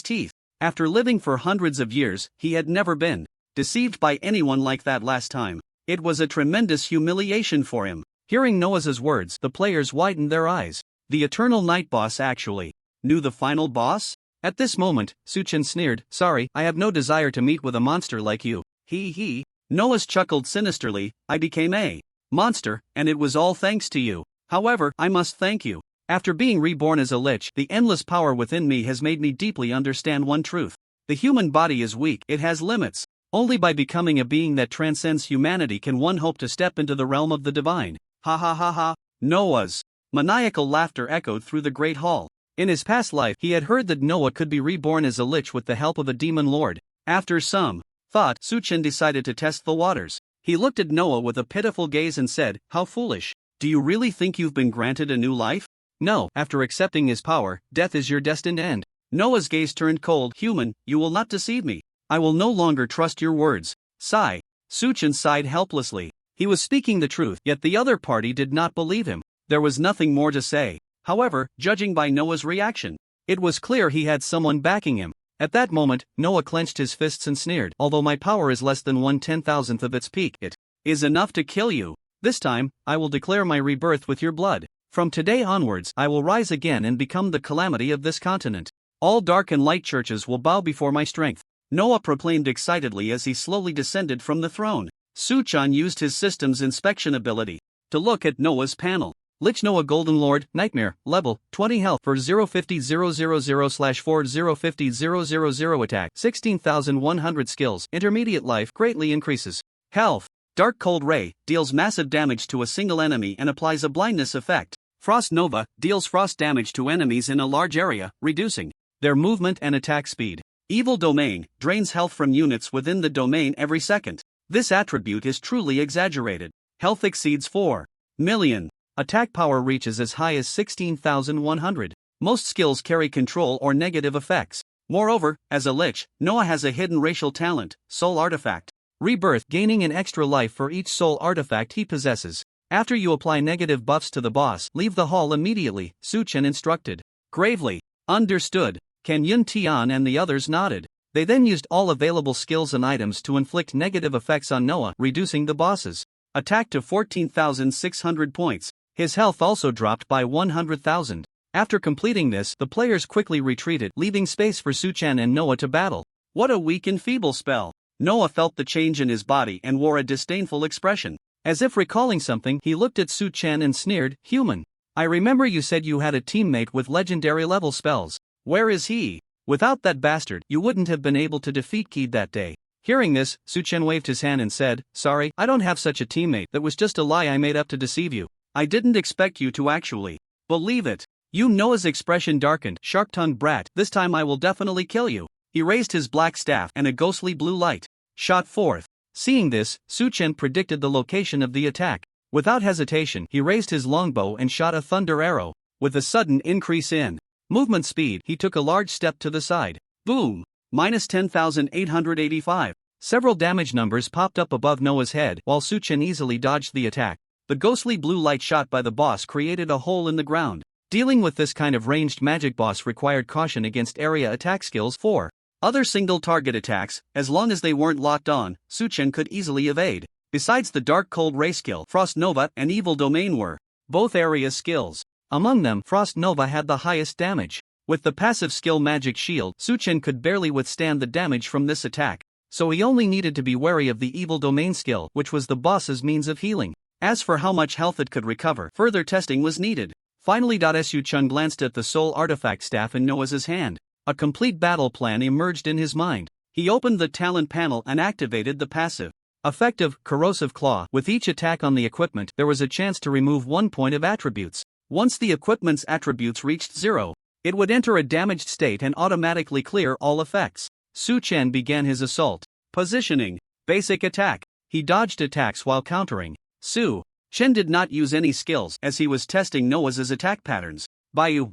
teeth. After living for hundreds of years, he had never been deceived by anyone like that last time. It was a tremendous humiliation for him. Hearing Noah's words, the players widened their eyes. The Eternal Night Boss actually knew the final boss? At this moment, Su Chen sneered, sorry, I have no desire to meet with a monster like you. He. Noah chuckled sinisterly, I became a monster, and it was all thanks to you. However, I must thank you. After being reborn as a Lich, the endless power within me has made me deeply understand one truth. The human body is weak, it has limits. Only by becoming a being that transcends humanity can one hope to step into the realm of the divine. Ha ha ha ha. Noah's maniacal laughter echoed through the great hall. In his past life, he had heard that Noah could be reborn as a Lich with the help of a demon lord. After some thought, Su Chen decided to test the waters. He looked at Noah with a pitiful gaze and said, how foolish. Do you really think you've been granted a new life? No, after accepting his power, death is your destined end. Noah's gaze turned cold. Human, you will not deceive me. I will no longer trust your words. Sigh. Su Chen sighed helplessly. He was speaking the truth, yet the other party did not believe him. There was nothing more to say. However, judging by Noah's reaction, it was clear he had someone backing him. At that moment, Noah clenched his fists and sneered, although my power is less than 1/10,000th of its peak, it is enough to kill you. This time, I will declare my rebirth with your blood. From today onwards, I will rise again and become the calamity of this continent. All dark and light churches will bow before my strength. Noah proclaimed excitedly as he slowly descended from the throne. Su Chen used his system's inspection ability to look at Noah's panel. Lich Noah Golden Lord, Nightmare, level, 20 health for 050,000/4 attack, 16,100 skills, intermediate life greatly increases. Health. Dark Cold Ray, deals massive damage to a single enemy and applies a blindness effect. Frost Nova, deals frost damage to enemies in a large area, reducing their movement and attack speed. Evil Domain, drains health from units within the domain every second. This attribute is truly exaggerated. Health exceeds 4 million. Attack power reaches as high as 16,100. Most skills carry control or negative effects. Moreover, as a Lich, Noah has a hidden racial talent, Soul Artifact. Rebirth, gaining an extra life for each soul artifact he possesses. After you apply negative buffs to the boss, leave the hall immediately, Su-Chen instructed. Gravely. Understood. Kan Yun Tian and the others nodded. They then used all available skills and items to inflict negative effects on Noah, reducing the boss's attack to 14,600 points. His health also dropped by 100,000. After completing this, the players quickly retreated, leaving space for Su-Chen and Noah to battle. What a weak and feeble spell. Noah felt the change in his body and wore a disdainful expression. As if recalling something, he looked at Su-Chen and sneered, "Human. I remember you said you had a teammate with legendary level spells. Where is he? Without that bastard, you wouldn't have been able to defeat Keed that day." Hearing this, Su-Chen waved his hand and said, "Sorry, I don't have such a teammate. That was just a lie I made up to deceive you. I didn't expect you to actually believe it." Noah's expression darkened. "Shark-tongued brat, this time I will definitely kill you." He raised his black staff and a ghostly blue light shot forth. Seeing this, Su-Chen predicted the location of the attack. Without hesitation, he raised his longbow and shot a thunder arrow. With a sudden increase in movement speed, he took a large step to the side. Boom! Minus 10,885. Several damage numbers popped up above Noah's head while Su-Chen easily dodged the attack. The ghostly blue light shot by the boss created a hole in the ground. Dealing with this kind of ranged magic boss required caution against area attack skills. 4. Other single target attacks, as long as they weren't locked on, Su-Chen could easily evade. Besides the Dark Cold Ray skill, Frost Nova and Evil Domain were both area skills. Among them, Frost Nova had the highest damage. With the passive skill Magic Shield, Su-Chen could barely withstand the damage from this attack. So he only needed to be wary of the Evil Domain skill, which was the boss's means of healing. As for how much health it could recover, further testing was needed. Finally, Su-Chen glanced at the soul artifact staff in Noah's hand. A complete battle plan emerged in his mind. He opened the talent panel and activated the passive effective corrosive claw. With each attack on the equipment, there was a chance to remove 1 point of attributes. Once the equipment's attributes reached 0, it would enter a damaged state and automatically clear all effects. Su-Chen began his assault. Positioning. Basic attack. He dodged attacks while countering. Su-Chen did not use any skills as he was testing Noah's attack patterns. Bayou,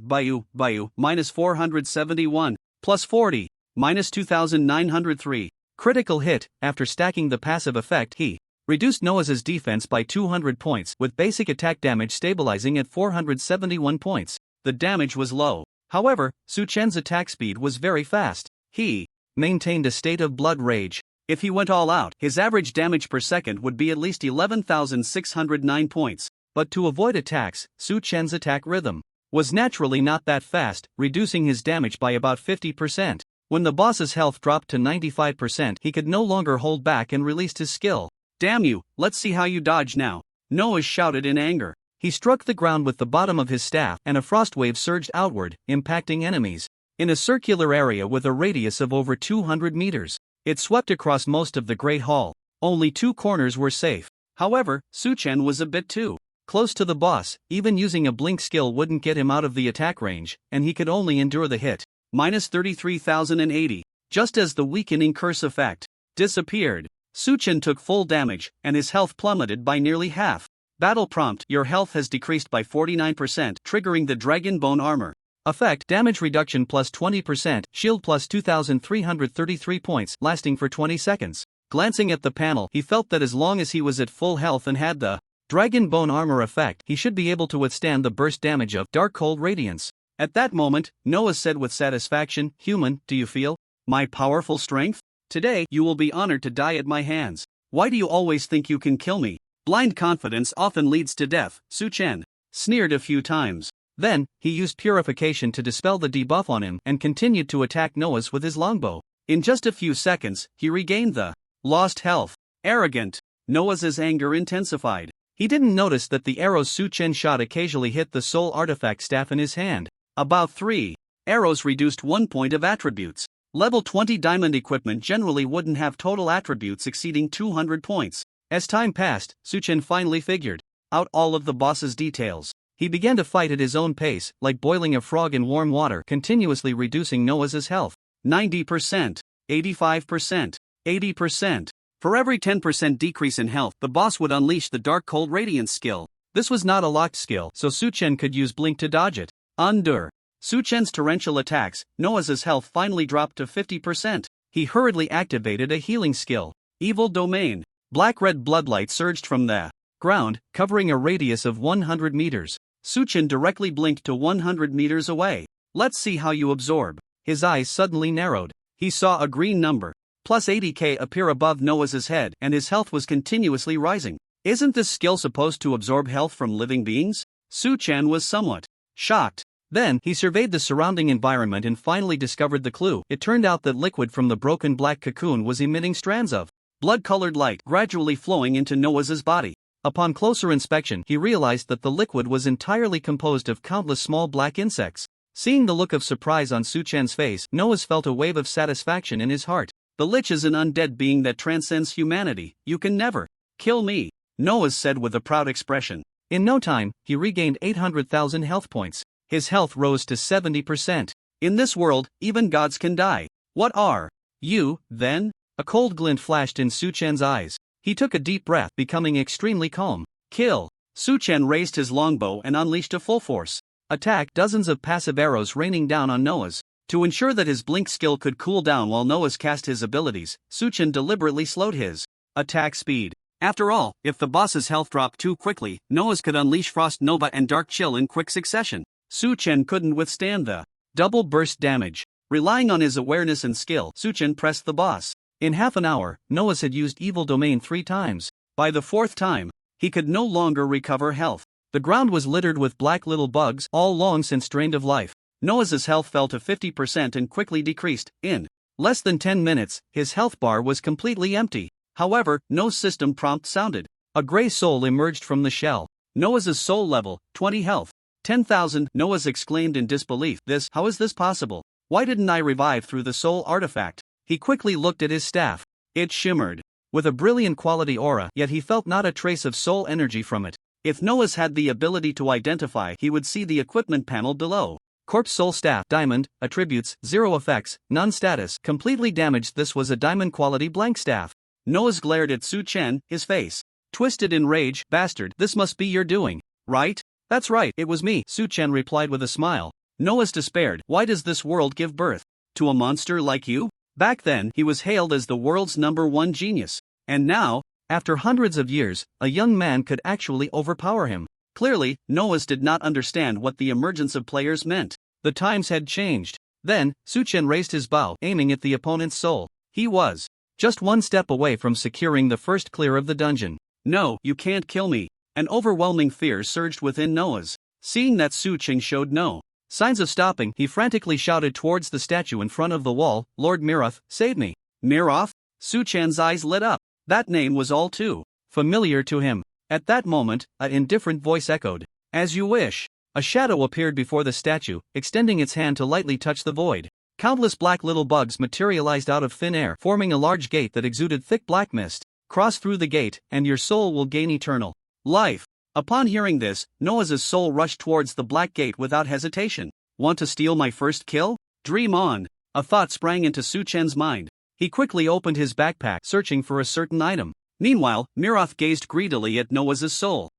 minus 471, plus 40, minus 2,903. Critical hit. After stacking the passive effect, he reduced Noah's defense by 200 points, with basic attack damage stabilizing at 471 points. The damage was low. However, Su-Chen's attack speed was very fast. He maintained a state of blood rage. If he went all out, his average damage per second would be at least 11,609 points. But to avoid attacks, Su-Chen's attack rhythm was naturally not that fast, reducing his damage by about 50%. When the boss's health dropped to 95%, he could no longer hold back and released his skill. "Damn you, let's see how you dodge now," Noah shouted in anger. He struck the ground with the bottom of his staff, and a frost wave surged outward, impacting enemies. In a circular area with a radius of over 200 meters, it swept across most of the Great Hall. Only 2 corners were safe. However, Su-Chen was a bit too close to the boss. Even using a blink skill wouldn't get him out of the attack range, and he could only endure the hit. Minus 33,080. Just as the weakening curse effect disappeared, Su-Chen took full damage, and his health plummeted by nearly half. Battle prompt: your health has decreased by 49%, triggering the Dragon Bone Armor effect. Damage reduction plus 20%, shield plus 2,333 points, lasting for 20 seconds. Glancing at the panel, he felt that as long as he was at full health and had the Dragon Bone Armor effect, he should be able to withstand the burst damage of Dark Cold Radiance. At that moment, Noah said with satisfaction, "Human, do you feel my powerful strength? Today, you will be honored to die at my hands. Why do you always think you can kill me? Blind confidence often leads to death." Su-Chen sneered a few times. Then, he used purification to dispel the debuff on him and continued to attack Noah's with his longbow. In just a few seconds, he regained the lost health. Arrogant. Noah's anger intensified. He didn't notice that the arrows Su Chen shot occasionally hit the soul artifact staff in his hand. About 3 arrows reduced 1 point of attributes. Level 20 diamond equipment generally wouldn't have total attributes exceeding 200 points. As time passed, Su Chen finally figured out all of the boss's details. He began to fight at his own pace, like boiling a frog in warm water, continuously reducing Noah's health. 90%, 85%, 80%. For every 10% decrease in health, the boss would unleash the Dark Cold Radiance skill. This was not a locked skill, so Su Chen could use Blink to dodge it. Under Su Chen's torrential attacks, Noah's health finally dropped to 50%. He hurriedly activated a healing skill. Evil Domain. Black-red bloodlight surged from the ground, covering a radius of 100 meters. Su Chen directly blinked to 100 meters away. Let's see how you absorb. His eyes suddenly narrowed. He saw a green number, plus 80k, appear above Noah's head, and his health was continuously rising. Isn't this skill supposed to absorb health from living beings? Su Chen was somewhat shocked. Then, he surveyed the surrounding environment and finally discovered the clue. It turned out that liquid from the broken black cocoon was emitting strands of blood-colored light gradually flowing into Noah's body. Upon closer inspection, he realized that the liquid was entirely composed of countless small black insects. Seeing the look of surprise on Su Chen's face, Noah felt a wave of satisfaction in his heart. The Lich is an undead being that transcends humanity. You can never kill me, Noah said with a proud expression. In no time, he regained 800,000 health points. His health rose to 70%. In this world, even gods can die. What are you, then? A cold glint flashed in Su Chen's eyes. He took a deep breath, becoming extremely calm. Kill. Su Chen raised his longbow and unleashed a full force attack, dozens of passive arrows raining down on Noah's. To ensure that his blink skill could cool down while Noah's cast his abilities, Su Chen deliberately slowed his attack speed. After all, if the boss's health dropped too quickly, Noah's could unleash Frost Nova and Dark Chill in quick succession. Su Chen couldn't withstand the double burst damage. Relying on his awareness and skill, Su Chen pressed the boss. In half an hour, Noah's had used Evil Domain 3 times. By the 4th time, he could no longer recover health. The ground was littered with black little bugs, all long since drained of life. Noah's health fell to 50% and quickly decreased. In less than 10 minutes, his health bar was completely empty. However, no system prompt sounded. A gray soul emerged from the shell. Noah's soul level, 20 health. 10,000, Noah exclaimed in disbelief. How is this possible? Why didn't I revive through the soul artifact? He quickly looked at his staff. It shimmered with a brilliant quality aura, yet he felt not a trace of soul energy from it. If Noah had the ability to identify, he would see the equipment panel below. Corpse Soul Staff, Diamond, Attributes, 0 effects, none status, completely damaged. This was a diamond quality blank staff. Noah glared at Su Chen, his face twisted in rage. Bastard, this must be your doing, right? That's right, it was me, Su Chen replied with a smile. Noah despaired. Why does this world give birth to a monster like you? Back then, he was hailed as the world's #1 genius. And now, after hundreds of years, a young man could actually overpower him. Clearly, Noah did not understand what the emergence of players meant. The times had changed. Then, Su Chen raised his bow, aiming at the opponent's soul. He was just one step away from securing the first clear of the dungeon. No, you can't kill me. An overwhelming fear surged within Noah's. Seeing that Su Chen showed no signs of stopping, he frantically shouted towards the statue in front of the wall, Lord Miroth, save me. Miroth? Su Chen's eyes lit up. That name was all too familiar to him. At that moment, an indifferent voice echoed, "As you wish." A shadow appeared before the statue, extending its hand to lightly touch the void. Countless black little bugs materialized out of thin air, forming a large gate that exuded thick black mist. Cross through the gate, and your soul will gain eternal life. Upon hearing this, Noah's soul rushed towards the black gate without hesitation. Want to steal my first kill? Dream on. A thought sprang into Su Chen's mind. He quickly opened his backpack, searching for a certain item. Meanwhile, Miroth gazed greedily at Noah's soul.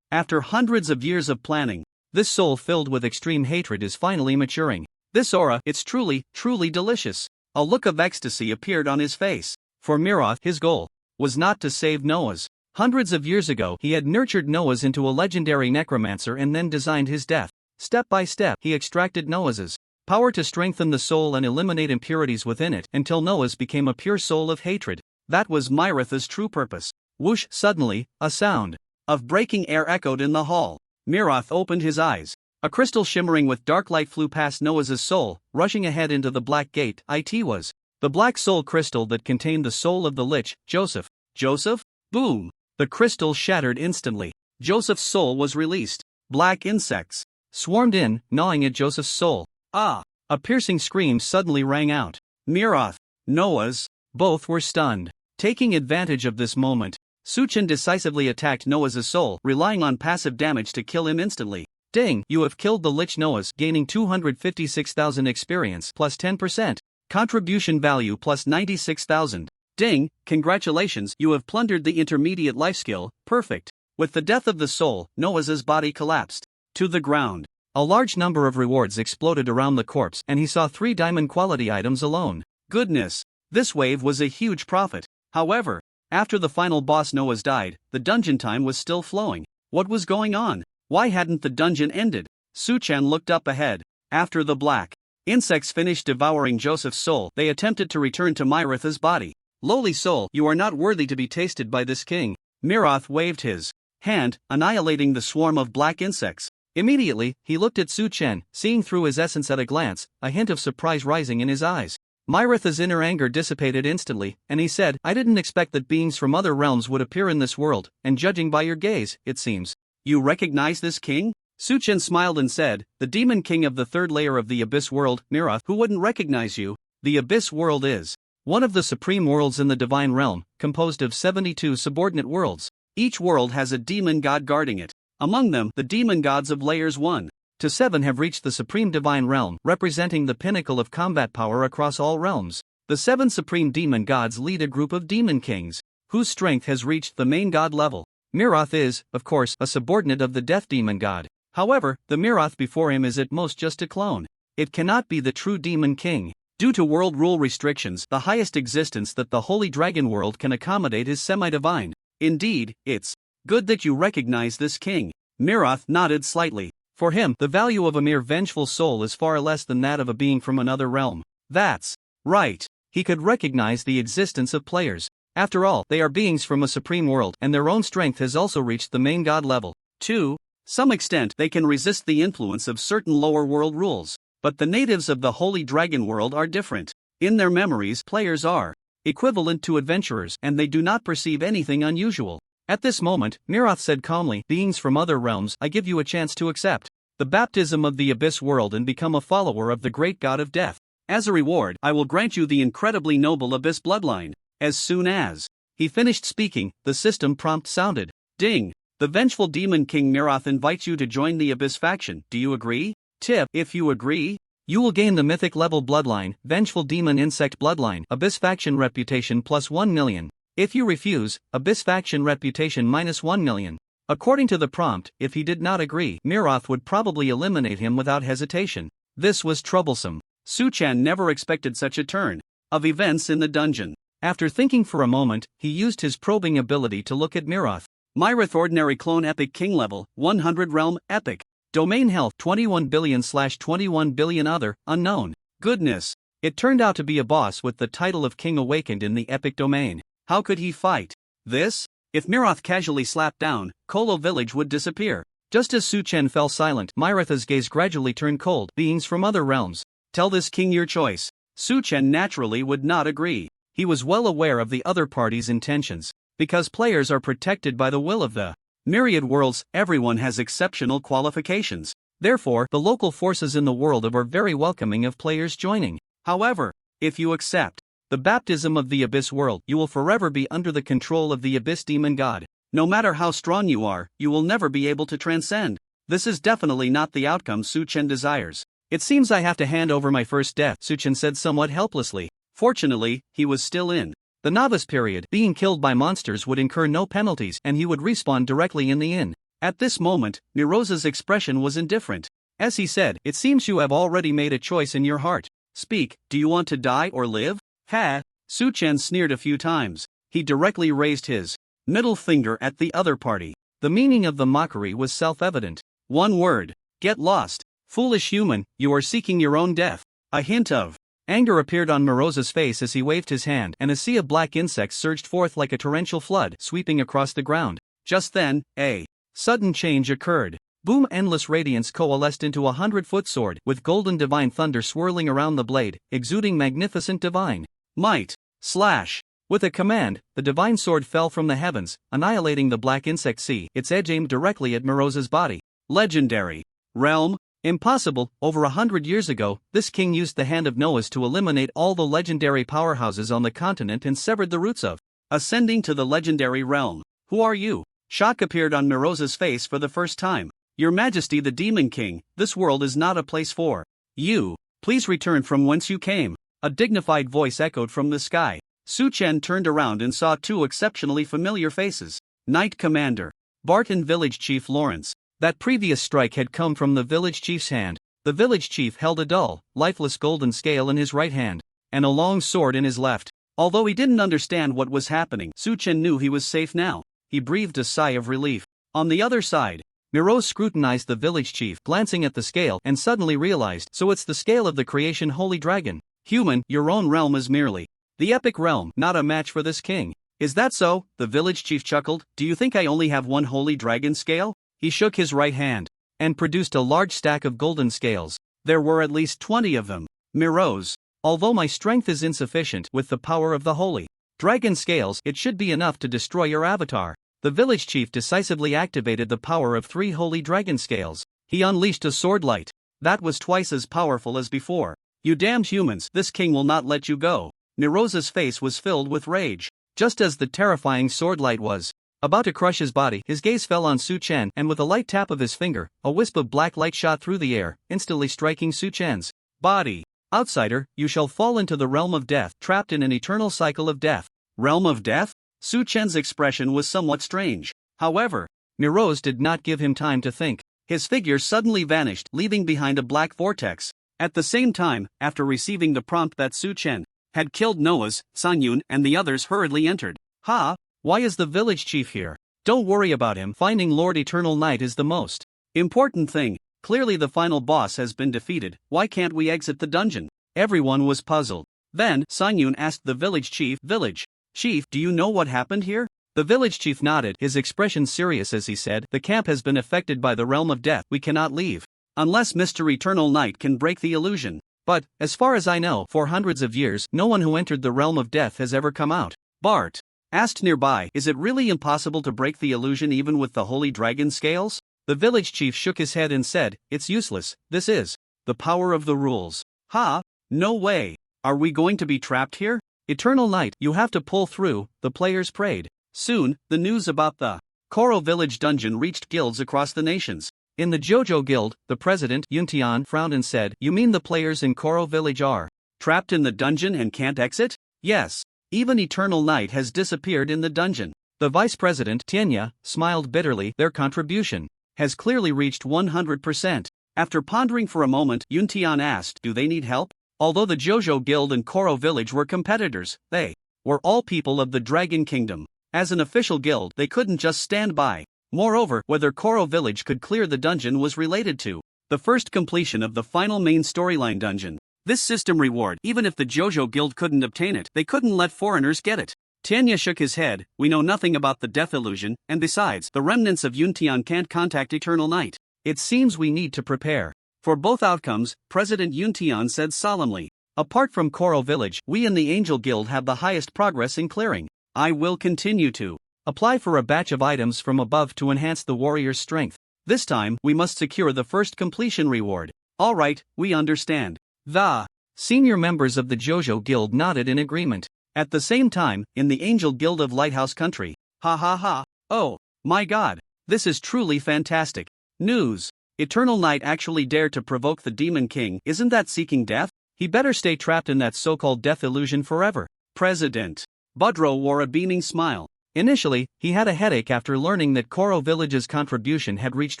After hundreds of years of planning, this soul filled with extreme hatred is finally maturing. This aura, it's truly, truly delicious. A look of ecstasy appeared on his face. For Miroth, his goal was not to save Noah's. Hundreds of years ago, he had nurtured Noah's into a legendary necromancer and then designed his death. Step by step, he extracted Noah's power to strengthen the soul and eliminate impurities within it until Noah's became a pure soul of hatred. That was Miroth's true purpose. Whoosh! Suddenly, a sound of breaking air echoed in the hall. Miroth opened his eyes. A crystal shimmering with dark light flew past Noah's soul, rushing ahead into the black gate. It was the black soul crystal that contained the soul of the Lich, Joseph. Joseph? Boom! The crystal shattered instantly. Joseph's soul was released. Black insects swarmed in, gnawing at Joseph's soul. Ah! A piercing scream suddenly rang out. Mirath, Noah's. Both were stunned. Taking advantage of this moment, Suchen decisively attacked Noah's soul, relying on passive damage to kill him instantly. Ding! You have killed the Lich Noahs, gaining 256,000 experience plus 10%. Contribution value plus 96,000. Ding! Congratulations, you have plundered the intermediate life skill, perfect. With the death of the soul, Noah's body collapsed to the ground. A large number of rewards exploded around the corpse, and he saw 3 diamond quality items alone. Goodness! This wave was a huge profit. However, after the final boss Noah's died, the dungeon time was still flowing. What was going on? Why hadn't the dungeon ended? Suchen looked up ahead. After the black insects finished devouring Joseph's soul, they attempted to return to Myratha's body. Lowly soul, you are not worthy to be tasted by this king. Mirath waved his hand, annihilating the swarm of black insects. Immediately, he looked at Suchen, seeing through his essence at a glance, a hint of surprise rising in his eyes. Myratha's inner anger dissipated instantly, and he said, I didn't expect that beings from other realms would appear in this world, and judging by your gaze, it seems. You recognize this king? Suchen smiled and said, the demon king of the third layer of the Abyss world, Mirath. Who wouldn't recognize you? The Abyss world is one of the supreme worlds in the divine realm, composed of 72 subordinate worlds. Each world has a demon god guarding it. Among them, the demon gods of layers 1 to 7 have reached the supreme divine realm, representing the pinnacle of combat power across all realms. The 7 supreme demon gods lead a group of demon kings, whose strength has reached the main god level. Mirath is, of course, a subordinate of the death demon god. However, the Mirath before him is at most just a clone. It cannot be the true demon king. Due to world rule restrictions, the highest existence that the Holy Dragon world can accommodate is semi-divine. Indeed, it's good that you recognize this king. Mirath nodded slightly. For him, the value of a mere vengeful soul is far less than that of a being from another realm. That's right. He could recognize the existence of players. After all, they are beings from a supreme world, and their own strength has also reached the main god level. To some extent, they can resist the influence of certain lower world rules. But the natives of the Holy Dragon world are different. In their memories, players are equivalent to adventurers, and they do not perceive anything unusual. At this moment, Mirath said calmly, beings from other realms, I give you a chance to accept the baptism of the Abyss world and become a follower of the great god of death. As a reward, I will grant you the incredibly noble Abyss bloodline. As soon as he finished speaking, the system prompt sounded. Ding! The vengeful demon king Mirath invites you to join the Abyss faction. Do you agree? Tip, if you agree, you will gain the mythic level bloodline, Vengeful Demon Insect Bloodline, Abyss Faction Reputation plus 1 million. If you refuse, Abyss Faction Reputation minus 1 million. According to the prompt, if he did not agree, Mirath would probably eliminate him without hesitation. This was troublesome. Suchen never expected such a turn of events in the dungeon. After thinking for a moment, he used his probing ability to look at Mirath. Myrath Ordinary Clone Epic King Level, 100 Realm Epic. Domain health 21 billion/21 billion other, unknown. Goodness. It turned out to be a boss with the title of King Awakened in the epic domain. How could he fight this? If Mirath casually slapped down, Kolo village would disappear. Just as Suchen fell silent, Myratha's gaze gradually turned cold. Beings from other realms. Tell this king your choice. Suchen naturally would not agree. He was well aware of the other party's intentions. Because players are protected by the will of the myriad worlds, everyone has exceptional qualifications. Therefore, the local forces in the world are very welcoming of players joining. However, if you accept the baptism of the Abyss world, you will forever be under the control of the Abyss Demon God. No matter how strong you are, you will never be able to transcend. This is definitely not the outcome Suchen desires. It seems I have to hand over my first death, Suchen said somewhat helplessly. Fortunately, he was still in the novice period. Being killed by monsters would incur no penalties, and he would respawn directly in the inn. At this moment, Miroza's expression was indifferent. As he said, it seems you have already made a choice in your heart. Speak, do you want to die or live? Ha! Suchen sneered a few times. He directly raised his middle finger at the other party. The meaning of the mockery was self-evident. One word. Get lost. Foolish human, you are seeking your own death. A hint of anger appeared on Miroza's face as he waved his hand, and a sea of black insects surged forth like a torrential flood, sweeping across the ground. Just then, a sudden change occurred. Boom! Endless radiance coalesced into a 100-foot sword, with golden divine thunder swirling around the blade, exuding magnificent divine might. Slash. With a command, the divine sword fell from the heavens, annihilating the black insect sea, its edge aimed directly at Mirosa's body. Legendary. Realm? Impossible. Over 100 years ago, this king used the hand of Noah's to eliminate all the legendary powerhouses on the continent and severed the roots of. Ascending to the legendary realm. Who are you? Shock appeared on Mirosa's face for the first time. Your Majesty the Demon King, this world is not a place for you. Please return from whence you came. A dignified voice echoed from the sky. Su Chen turned around and saw two exceptionally familiar faces. Knight Commander Bart and Village Chief Lawrence. That previous strike had come from the village chief's hand. The village chief held a dull, lifeless golden scale in his right hand, and a long sword in his left. Although he didn't understand what was happening, Su Chen knew he was safe now. He breathed a sigh of relief. On the other side, Miro scrutinized the village chief, glancing at the scale, and suddenly realized, so it's the scale of the creation holy dragon. Human, your own realm is merely the epic realm, not a match for this king. Is that so? The village chief chuckled. Do you think I only have one holy dragon scale? He shook his right hand and produced a large stack of golden scales. There were at least 20 of them. Miro's. Although my strength is insufficient, with the power of the holy dragon scales, it should be enough to destroy your avatar. The village chief decisively activated the power of 3 holy dragon scales. He unleashed a sword light that was twice as powerful as before. You damned humans, this king will not let you go. Mirosa's face was filled with rage. Just as the terrifying sword light was about to crush his body, his gaze fell on Su Chen, and with a light tap of his finger, a wisp of black light shot through the air, instantly striking Su Chen's body. Outsider, you shall fall into the realm of death, trapped in an eternal cycle of death. Realm of death? Su Chen's expression was somewhat strange. However, Miro's did not give him time to think. His figure suddenly vanished, leaving behind a black vortex. At the same time, after receiving the prompt that Su Chen had killed Noah's, Sanyun and the others hurriedly entered. Ha! Why is the village chief here? Don't worry about him. Finding Lord Eternal Night is the most important thing. Clearly the final boss has been defeated. Why can't we exit the dungeon? Everyone was puzzled. Then, Sanyun asked the village chief, Village Chief, do you know what happened here? The village chief nodded, his expression serious as he said, the camp has been affected by the realm of death. We cannot leave unless Mr. Eternal Night can break the illusion. But, as far as I know, for hundreds of years, no one who entered the realm of death has ever come out. Bart asked nearby, is it really impossible to break the illusion even with the holy dragon scales? The village chief shook his head and said, it's useless, this is the power of the rules. Ha! No way! Are we going to be trapped here? Eternal Night, you have to pull through, the players prayed. Soon, the news about the Koro village dungeon reached guilds across the nations. In the JoJo Guild, the president, Yuntian, frowned and said, you mean the players in Koro village are trapped in the dungeon and can't exit? Yes. Even Eternal Night has disappeared in the dungeon. The vice president, Tianya, smiled bitterly. Their contribution has clearly reached 100%. After pondering for a moment, Yuntian asked, do they need help? Although the JoJo Guild and Koro village were competitors, they were all people of the Dragon Kingdom. As an official guild, they couldn't just stand by. Moreover, whether Koro village could clear the dungeon was related to the first completion of the final main storyline dungeon. This system reward, even if the JoJo Guild couldn't obtain it, they couldn't let foreigners get it. Tianya shook his head, we know nothing about the death illusion, and besides, the remnants of Yuntian can't contact Eternal Night. It seems we need to prepare for both outcomes, President Yuntian said solemnly. Apart from Koro village, we in the Angel Guild have the highest progress in clearing. I will continue to apply for a batch of items from above to enhance the warrior's strength. This time, we must secure the first completion reward. All right, we understand. The senior members of the JoJo Guild nodded in agreement. At the same time, in the Angel Guild of Lighthouse Country. Ha ha ha. Oh, my god. This is truly fantastic news. Eternal Night actually dared to provoke the Demon King. Isn't that seeking death? He better stay trapped in that so-called death illusion forever. President Budro wore a beaming smile. Initially, he had a headache after learning that Koro Village's contribution had reached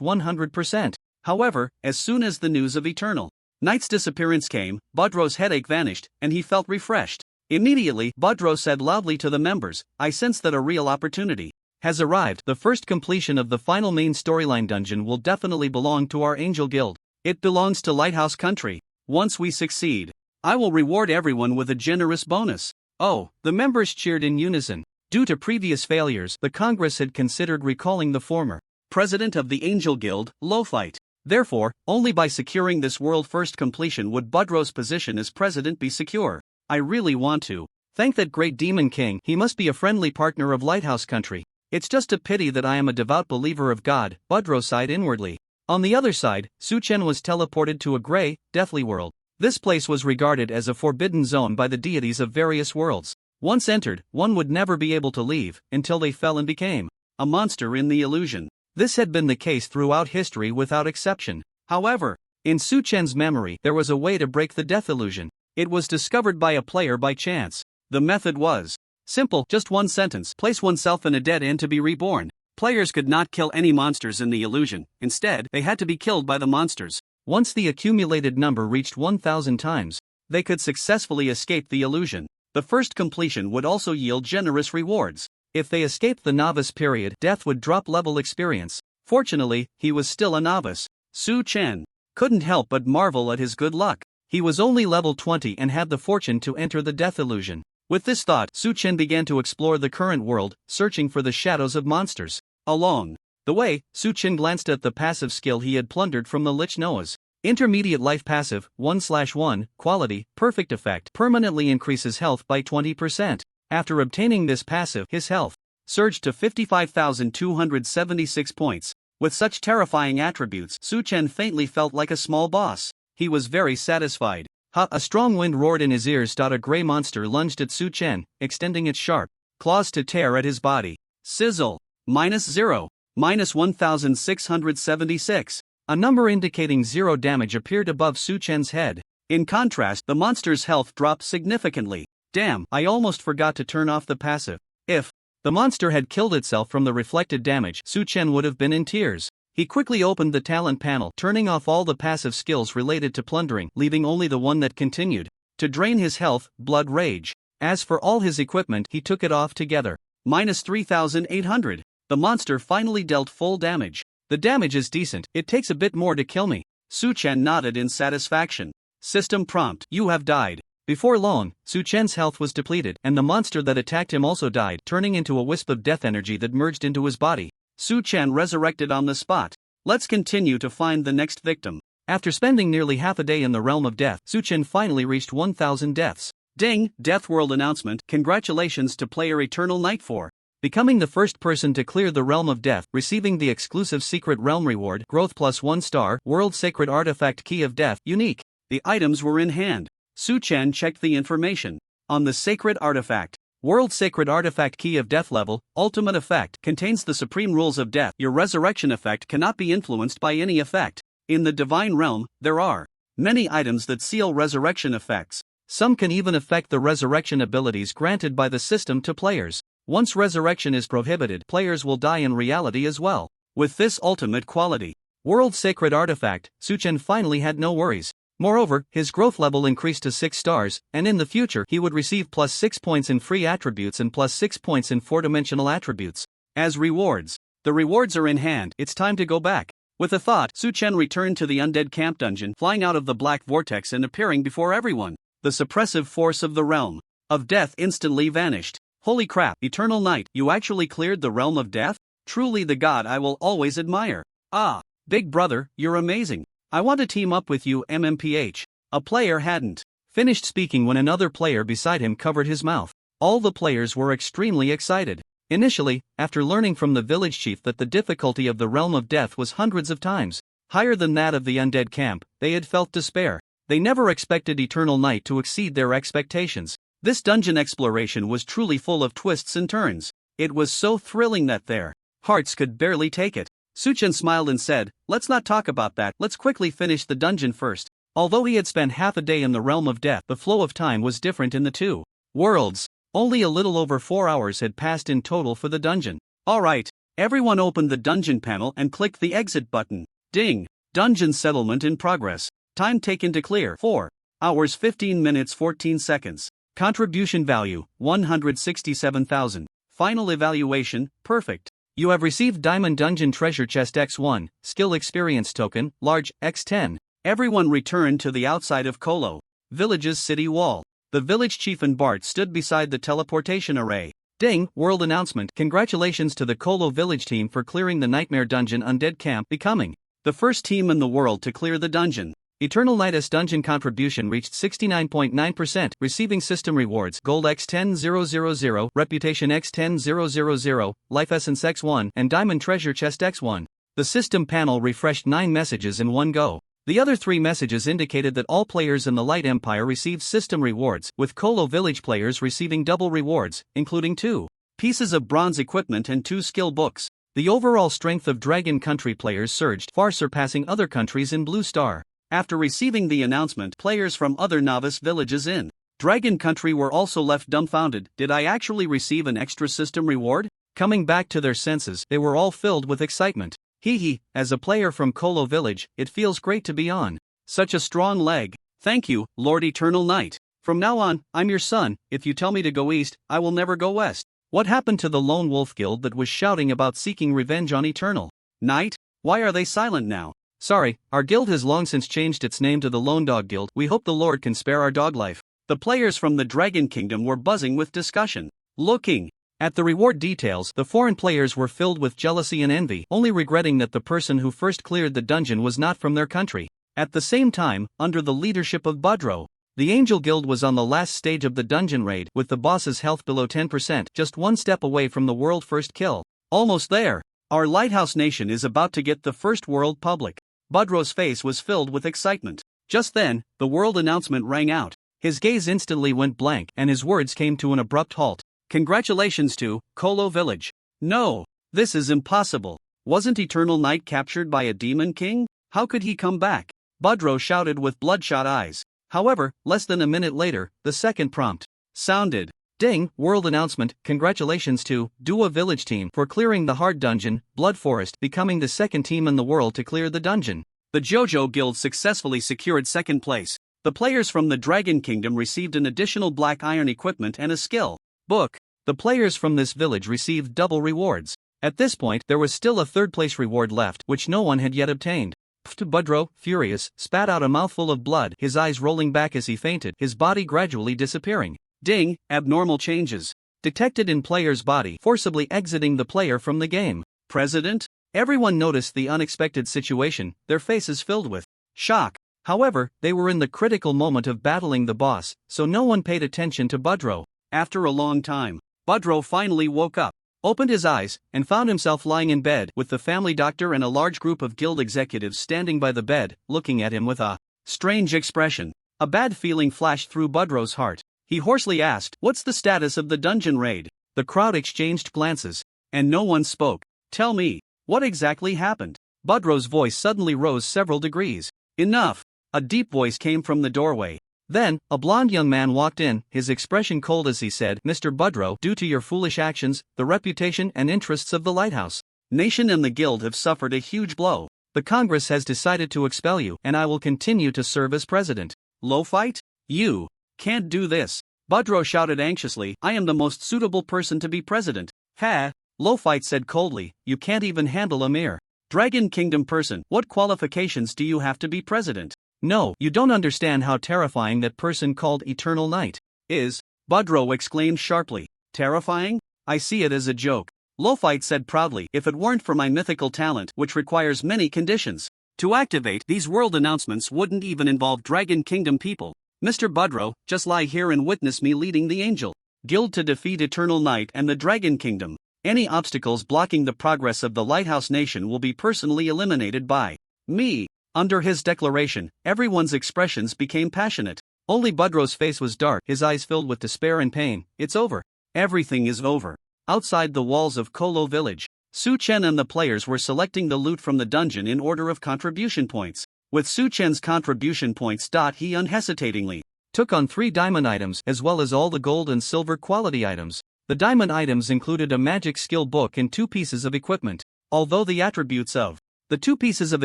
100%. However, as soon as the news of Eternal Night's disappearance came, Budro's headache vanished, and he felt refreshed. Immediately, Budro said loudly to the members, I sense that a real opportunity has arrived. The first completion of the final main storyline dungeon will definitely belong to our Angel Guild. It belongs to Lighthouse Country. Once we succeed, I will reward everyone with a generous bonus. Oh, the members cheered in unison. Due to previous failures, the Congress had considered recalling the former president of the Angel Guild, Lowfight. Therefore, only by securing this world-first completion would Budro's position as president be secure. I really want to Thank that great demon king, he must be a friendly partner of Lighthouse Country. It's just a pity that I am a devout believer of God, Budro sighed inwardly. On the other side, Su-chen was teleported to a gray, deathly world. This place was regarded as a forbidden zone by the deities of various worlds. Once entered, one would never be able to leave, until they fell and became a monster in the illusion. This had been the case throughout history without exception. However, in Su-chen's memory there was a way to break the death illusion. It was discovered by a player by chance. The method was simple, just one sentence: place oneself in a dead end to be reborn. Players could not kill any monsters in the illusion, instead, they had to be killed by the monsters. Once the accumulated number reached 1,000 times, they could successfully escape the illusion. The first completion would also yield generous rewards. If they escaped the novice period, death would drop level experience. Fortunately, he was still a novice. Su-chen couldn't help but marvel at his good luck. He was only level 20 and had the fortune to enter the death illusion. With this thought, Su-chen began to explore the current world, searching for the shadows of monsters. Along the way, Su-chen glanced at the passive skill he had plundered from the Lich Noah's. Intermediate life passive, 1/1, quality, perfect effect, permanently increases health by 20%. After obtaining this passive, his health surged to 55,276 points. With such terrifying attributes, Su-chen faintly felt like a small boss. He was very satisfied. A strong wind roared in his ears. A gray monster lunged at Su-chen, extending its sharp claws to tear at his body. Sizzle. -0. -1,676. A number indicating 0 damage appeared above Su-chen's head. In contrast, the monster's health dropped significantly. Damn, I almost forgot to turn off the passive. If the monster had killed itself from the reflected damage, Su-chen would have been in tears. He quickly opened the talent panel, turning off all the passive skills related to plundering, leaving only the one that continued to drain his health, blood rage. As for all his equipment, he took it off together. -3,800. The monster finally dealt full damage. The damage is decent, it takes a bit more to kill me. Su-chen nodded in satisfaction. System prompt: you have died. Before long, Su-chen's health was depleted, and the monster that attacked him also died, turning into a wisp of death energy that merged into his body. Su-chen resurrected on the spot. Let's continue to find the next victim. After spending nearly half a day in the realm of death, Su-chen finally reached 1,000 deaths. Ding! Death World announcement. Congratulations to player Eternal Night for becoming the first person to clear the realm of death, receiving the exclusive secret realm reward, growth +1 star, world sacred artifact key of death, unique. The items were in hand. Su-chen checked the information on the sacred artifact. World Sacred Artifact Key of Death level, ultimate effect, contains the supreme rules of death. Your resurrection effect cannot be influenced by any effect. In the divine realm, there are many items that seal resurrection effects. Some can even affect the resurrection abilities granted by the system to players. Once resurrection is prohibited, players will die in reality as well. With this ultimate quality, World Sacred Artifact, Su-chen finally had no worries. Moreover, his growth level increased to 6 stars, and in the future he would receive +6 points in free attributes and +6 points in 4-dimensional attributes. As rewards, the rewards are in hand, it's time to go back. With a thought, Su-chen returned to the undead camp dungeon, flying out of the black vortex and appearing before everyone. The suppressive force of the realm of death instantly vanished. Holy crap, Eternal Night, you actually cleared the realm of death? Truly the god I will always admire. Ah, big brother, you're amazing. I want to team up with you, MMPH. A player hadn't finished speaking when another player beside him covered his mouth. All the players were extremely excited. Initially, after learning from the village chief that the difficulty of the realm of death was hundreds of times higher than that of the undead camp, they had felt despair. They never expected Eternal Night to exceed their expectations. This dungeon exploration was truly full of twists and turns. It was so thrilling that their hearts could barely take it. Su-chen smiled and said, let's not talk about that, let's quickly finish the dungeon first. Although he had spent half a day in the realm of death, the flow of time was different in the two worlds. Only a little over 4 hours had passed in total for the dungeon. Alright, everyone opened the dungeon panel and clicked the exit button. Ding! Dungeon settlement in progress. Time taken to clear, 4 hours 15 minutes 14 seconds. Contribution value, 167,000. Final evaluation, perfect. You have received Diamond Dungeon Treasure Chest X1, Skill Experience Token, Large, X10. Everyone returned to the outside of Kolo Village's city wall. The village chief and Bart stood beside the teleportation array. Ding! World announcement. Congratulations to the Kolo Village team for clearing the Nightmare Dungeon Undead Camp, becoming the first team in the world to clear the dungeon. Eternal Night's dungeon contribution reached 69.9%, receiving system rewards Gold X10000, Reputation X10000, Life Essence X1, and Diamond Treasure Chest X1. The system panel refreshed 9 messages in one go. The other 3 messages indicated that all players in the Light Empire received system rewards, with Kolo Village players receiving double rewards, including 2 pieces of bronze equipment and 2 skill books. The overall strength of Dragon Country players surged, far surpassing other countries in Blue Star. After receiving the announcement, players from other novice villages in Dragon Country were also left dumbfounded. Did I actually receive an extra system reward? Coming back to their senses, they were all filled with excitement. Hee, as a player from Kolo Village, it feels great to be on such a strong leg. Thank you, Lord Eternal Knight. From now on, I'm your son. If you tell me to go east, I will never go west. What happened to the Lone Wolf Guild that was shouting about seeking revenge on Eternal Knight? Why are they silent now? Sorry, our guild has long since changed its name to the Lone Dog Guild. We hope the Lord can spare our dog life. The players from the Dragon Kingdom were buzzing with discussion. Looking at the reward details, the foreign players were filled with jealousy and envy, only regretting that the person who first cleared the dungeon was not from their country. At the same time, under the leadership of Budro, the Angel Guild was on the last stage of the dungeon raid, with the boss's health below 10%, just one step away from the world first kill. Almost there. Our Lighthouse Nation is about to get the first world public. Budro's face was filled with excitement. Just then, the world announcement rang out. His gaze instantly went blank, and his words came to an abrupt halt. Congratulations to Kolo Village. No, this is impossible. Wasn't Eternal Knight captured by a demon king? How could he come back? Budro shouted with bloodshot eyes. However, less than a minute later, the second prompt sounded. Ding, world announcement, congratulations to Dua Village team for clearing the hard dungeon, Blood Forest, becoming the second team in the world to clear the dungeon. The JoJo Guild successfully secured second place. The players from the Dragon Kingdom received an additional black iron equipment and a skill book. The players from this village received double rewards. At this point, there was still a third place reward left, which no one had yet obtained. Budro, furious, spat out a mouthful of blood, his eyes rolling back as he fainted, his body gradually disappearing. Ding, abnormal changes detected in player's body, forcibly exiting the player from the game. President? Everyone noticed the unexpected situation, their faces filled with shock. However, they were in the critical moment of battling the boss, so no one paid attention to Budro. After a long time, Budro finally woke up, opened his eyes, and found himself lying in bed with the family doctor and a large group of guild executives standing by the bed, looking at him with a strange expression. A bad feeling flashed through Budro's heart. He hoarsely asked, "What's the status of the dungeon raid?" The crowd exchanged glances, and no one spoke. "Tell me, what exactly happened?" Budro's voice suddenly rose several degrees. "Enough!" A deep voice came from the doorway. Then, a blond young man walked in, his expression cold as he said, "Mr. Budro, due to your foolish actions, the reputation and interests of the Lighthouse Nation and the Guild have suffered a huge blow. The Congress has decided to expel you, and I will continue to serve as president." Low fight? You can't do this. Budro shouted anxiously, "I am the most suitable person to be president." "Ha!" Low fight said coldly, "You can't even handle a mere Dragon Kingdom person. What qualifications do you have to be president?" "No, you don't understand how terrifying that person called Eternal Knight is," Budro exclaimed sharply. "Terrifying? I see it as a joke." Lowfight said proudly, "If it weren't for my mythical talent, which requires many conditions to activate, these world announcements wouldn't even involve Dragon Kingdom people. Mr. Budro, just lie here and witness me leading the Angel Guild to defeat Eternal Knight and the Dragon Kingdom. Any obstacles blocking the progress of the Lighthouse Nation will be personally eliminated by me." Under his declaration, everyone's expressions became passionate. Only Budro's face was dark, his eyes filled with despair and pain. "It's over. Everything is over." Outside the walls of Kolo Village, Su Chen and the players were selecting the loot from the dungeon in order of contribution points. With Su Chen's contribution points, he unhesitatingly took on 3 diamond items as well as all the gold and silver quality items. The diamond items included a magic skill book and 2 pieces of equipment. Although the attributes of the 2 pieces of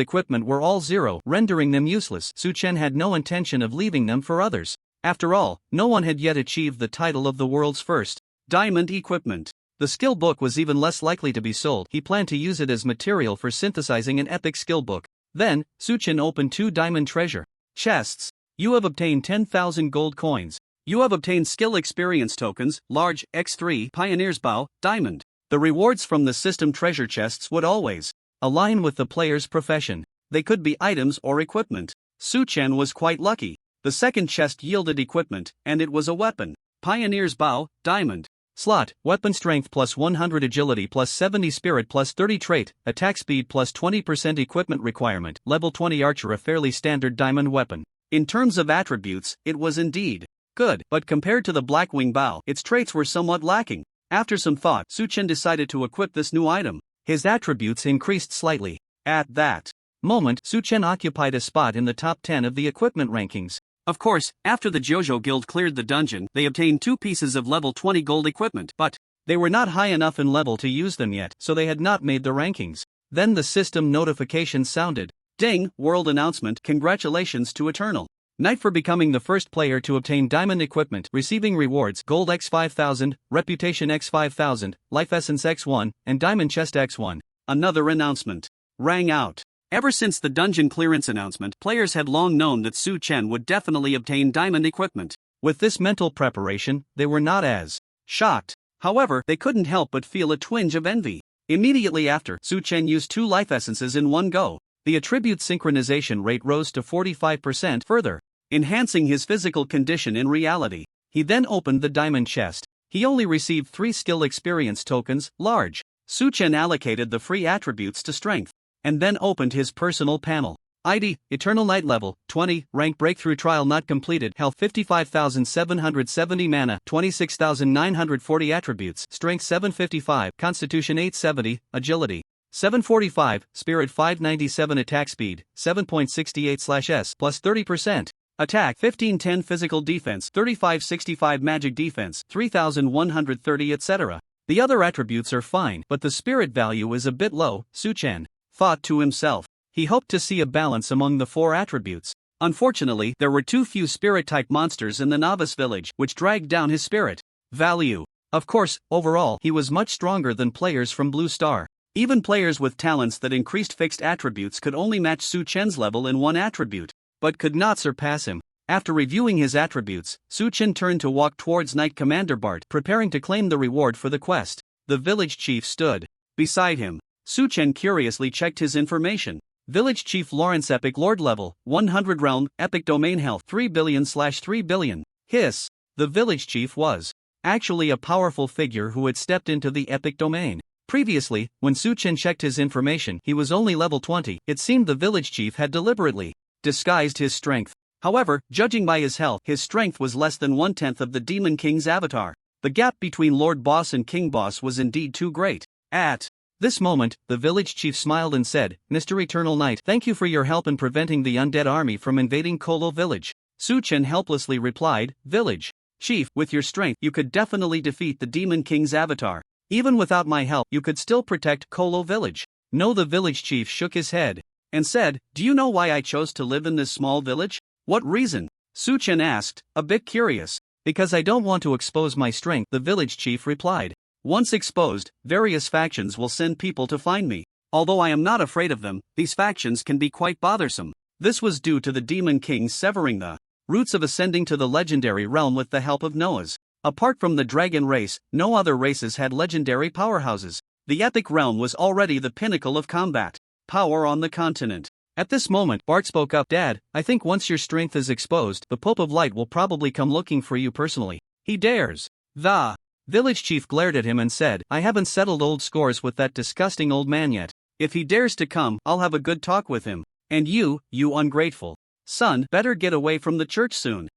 equipment were all 0, rendering them useless, Su Chen had no intention of leaving them for others. After all, no one had yet achieved the title of the world's first diamond equipment. The skill book was even less likely to be sold. He planned to use it as material for synthesizing an epic skill book. Then, Su Chen opened 2 diamond treasure chests. You have obtained 10,000 gold coins. You have obtained skill experience tokens, large, X3, Pioneer's Bow, diamond. The rewards from the system treasure chests would always align with the player's profession. They could be items or equipment. Su Chen was quite lucky. The second chest yielded equipment, and it was a weapon. Pioneer's Bow, Diamond. Slot, weapon strength plus 100 agility plus 70 spirit plus 30 trait, attack speed plus 20% equipment requirement, level 20 archer, a fairly standard diamond weapon. In terms of attributes, it was indeed good, but compared to the Blackwing Bow, its traits were somewhat lacking. After some thought, Su Chen decided to equip this new item. His attributes increased slightly. At that moment, Su Chen occupied a spot in the top 10 of the equipment rankings. Of course, after the Jojo Guild cleared the dungeon, they obtained 2 pieces of level 20 gold equipment, but they were not high enough in level to use them yet, so they had not made the rankings. Then the system notification sounded. Ding, world announcement, congratulations to Eternal Knight for becoming the first player to obtain diamond equipment, receiving rewards Gold X 5000, Reputation X 5000, Life Essence X1, and Diamond Chest X1. Another announcement rang out. Ever since the dungeon clearance announcement, players had long known that Su Chen would definitely obtain diamond equipment. With this mental preparation, they were not as shocked. However, they couldn't help but feel a twinge of envy. Immediately after, Su Chen used 2 life essences in one go. The attribute synchronization rate rose to 45%, further enhancing his physical condition in reality. He then opened the diamond chest. He only received 3 skill experience tokens, large. Su Chen allocated the free attributes to strength, and then opened his personal panel. ID, Eternal Knight level, 20, rank breakthrough trial not completed, health 55,770 mana, 26,940 attributes, strength 755, constitution 870, agility 745, spirit 597, attack speed 7.68/s plus 30%. Attack 1510, physical defense 3565, magic defense 3130, etc. The other attributes are fine, but the spirit value is a bit low, Su Chen thought to himself. He hoped to see a balance among the 4 attributes. Unfortunately, there were too few spirit-type monsters in the novice village, which dragged down his spirit value. Of course, overall, he was much stronger than players from Blue Star. Even players with talents that increased fixed attributes could only match Su Chen's level in one attribute, but could not surpass him. After reviewing his attributes, Su Chen turned to walk towards Knight Commander Bart, preparing to claim the reward for the quest. The village chief stood beside him. Su Chen curiously checked his information. Village Chief Lawrence, Epic Lord level, 100 realm, Epic Domain health 3 billion/3 billion. Hiss. The village chief was actually a powerful figure who had stepped into the Epic Domain. Previously, when Su Chen checked his information, he was only level 20. It seemed the village chief had deliberately disguised his strength. However, judging by his health, his strength was less than 1/10 of the Demon King's avatar. The gap between Lord Boss and King Boss was indeed too great. At this moment, the village chief smiled and said, Mr. Eternal Knight, thank you for your help in preventing the undead army from invading Kolo village. Su Chen helplessly replied, Village Chief, with your strength, you could definitely defeat the Demon King's avatar. Even without my help, you could still protect Kolo village. No, the village chief shook his head and said, do you know why I chose to live in this small village? What reason? Su Chen asked, a bit curious. Because I don't want to expose my strength, the village chief replied. Once exposed, various factions will send people to find me. Although I am not afraid of them, these factions can be quite bothersome. This was due to the Demon King severing the roots of ascending to the legendary realm with the help of Noah's. Apart from the dragon race, no other races had legendary powerhouses. The epic realm was already the pinnacle of combat power on the continent. At this moment, Bart spoke up. Dad, I think once your strength is exposed, the Pope of Light will probably come looking for you personally. He dares. The village chief glared at him and said, I haven't settled old scores with that disgusting old man yet. If he dares to come, I'll have a good talk with him. And you ungrateful son, better get away from the church soon.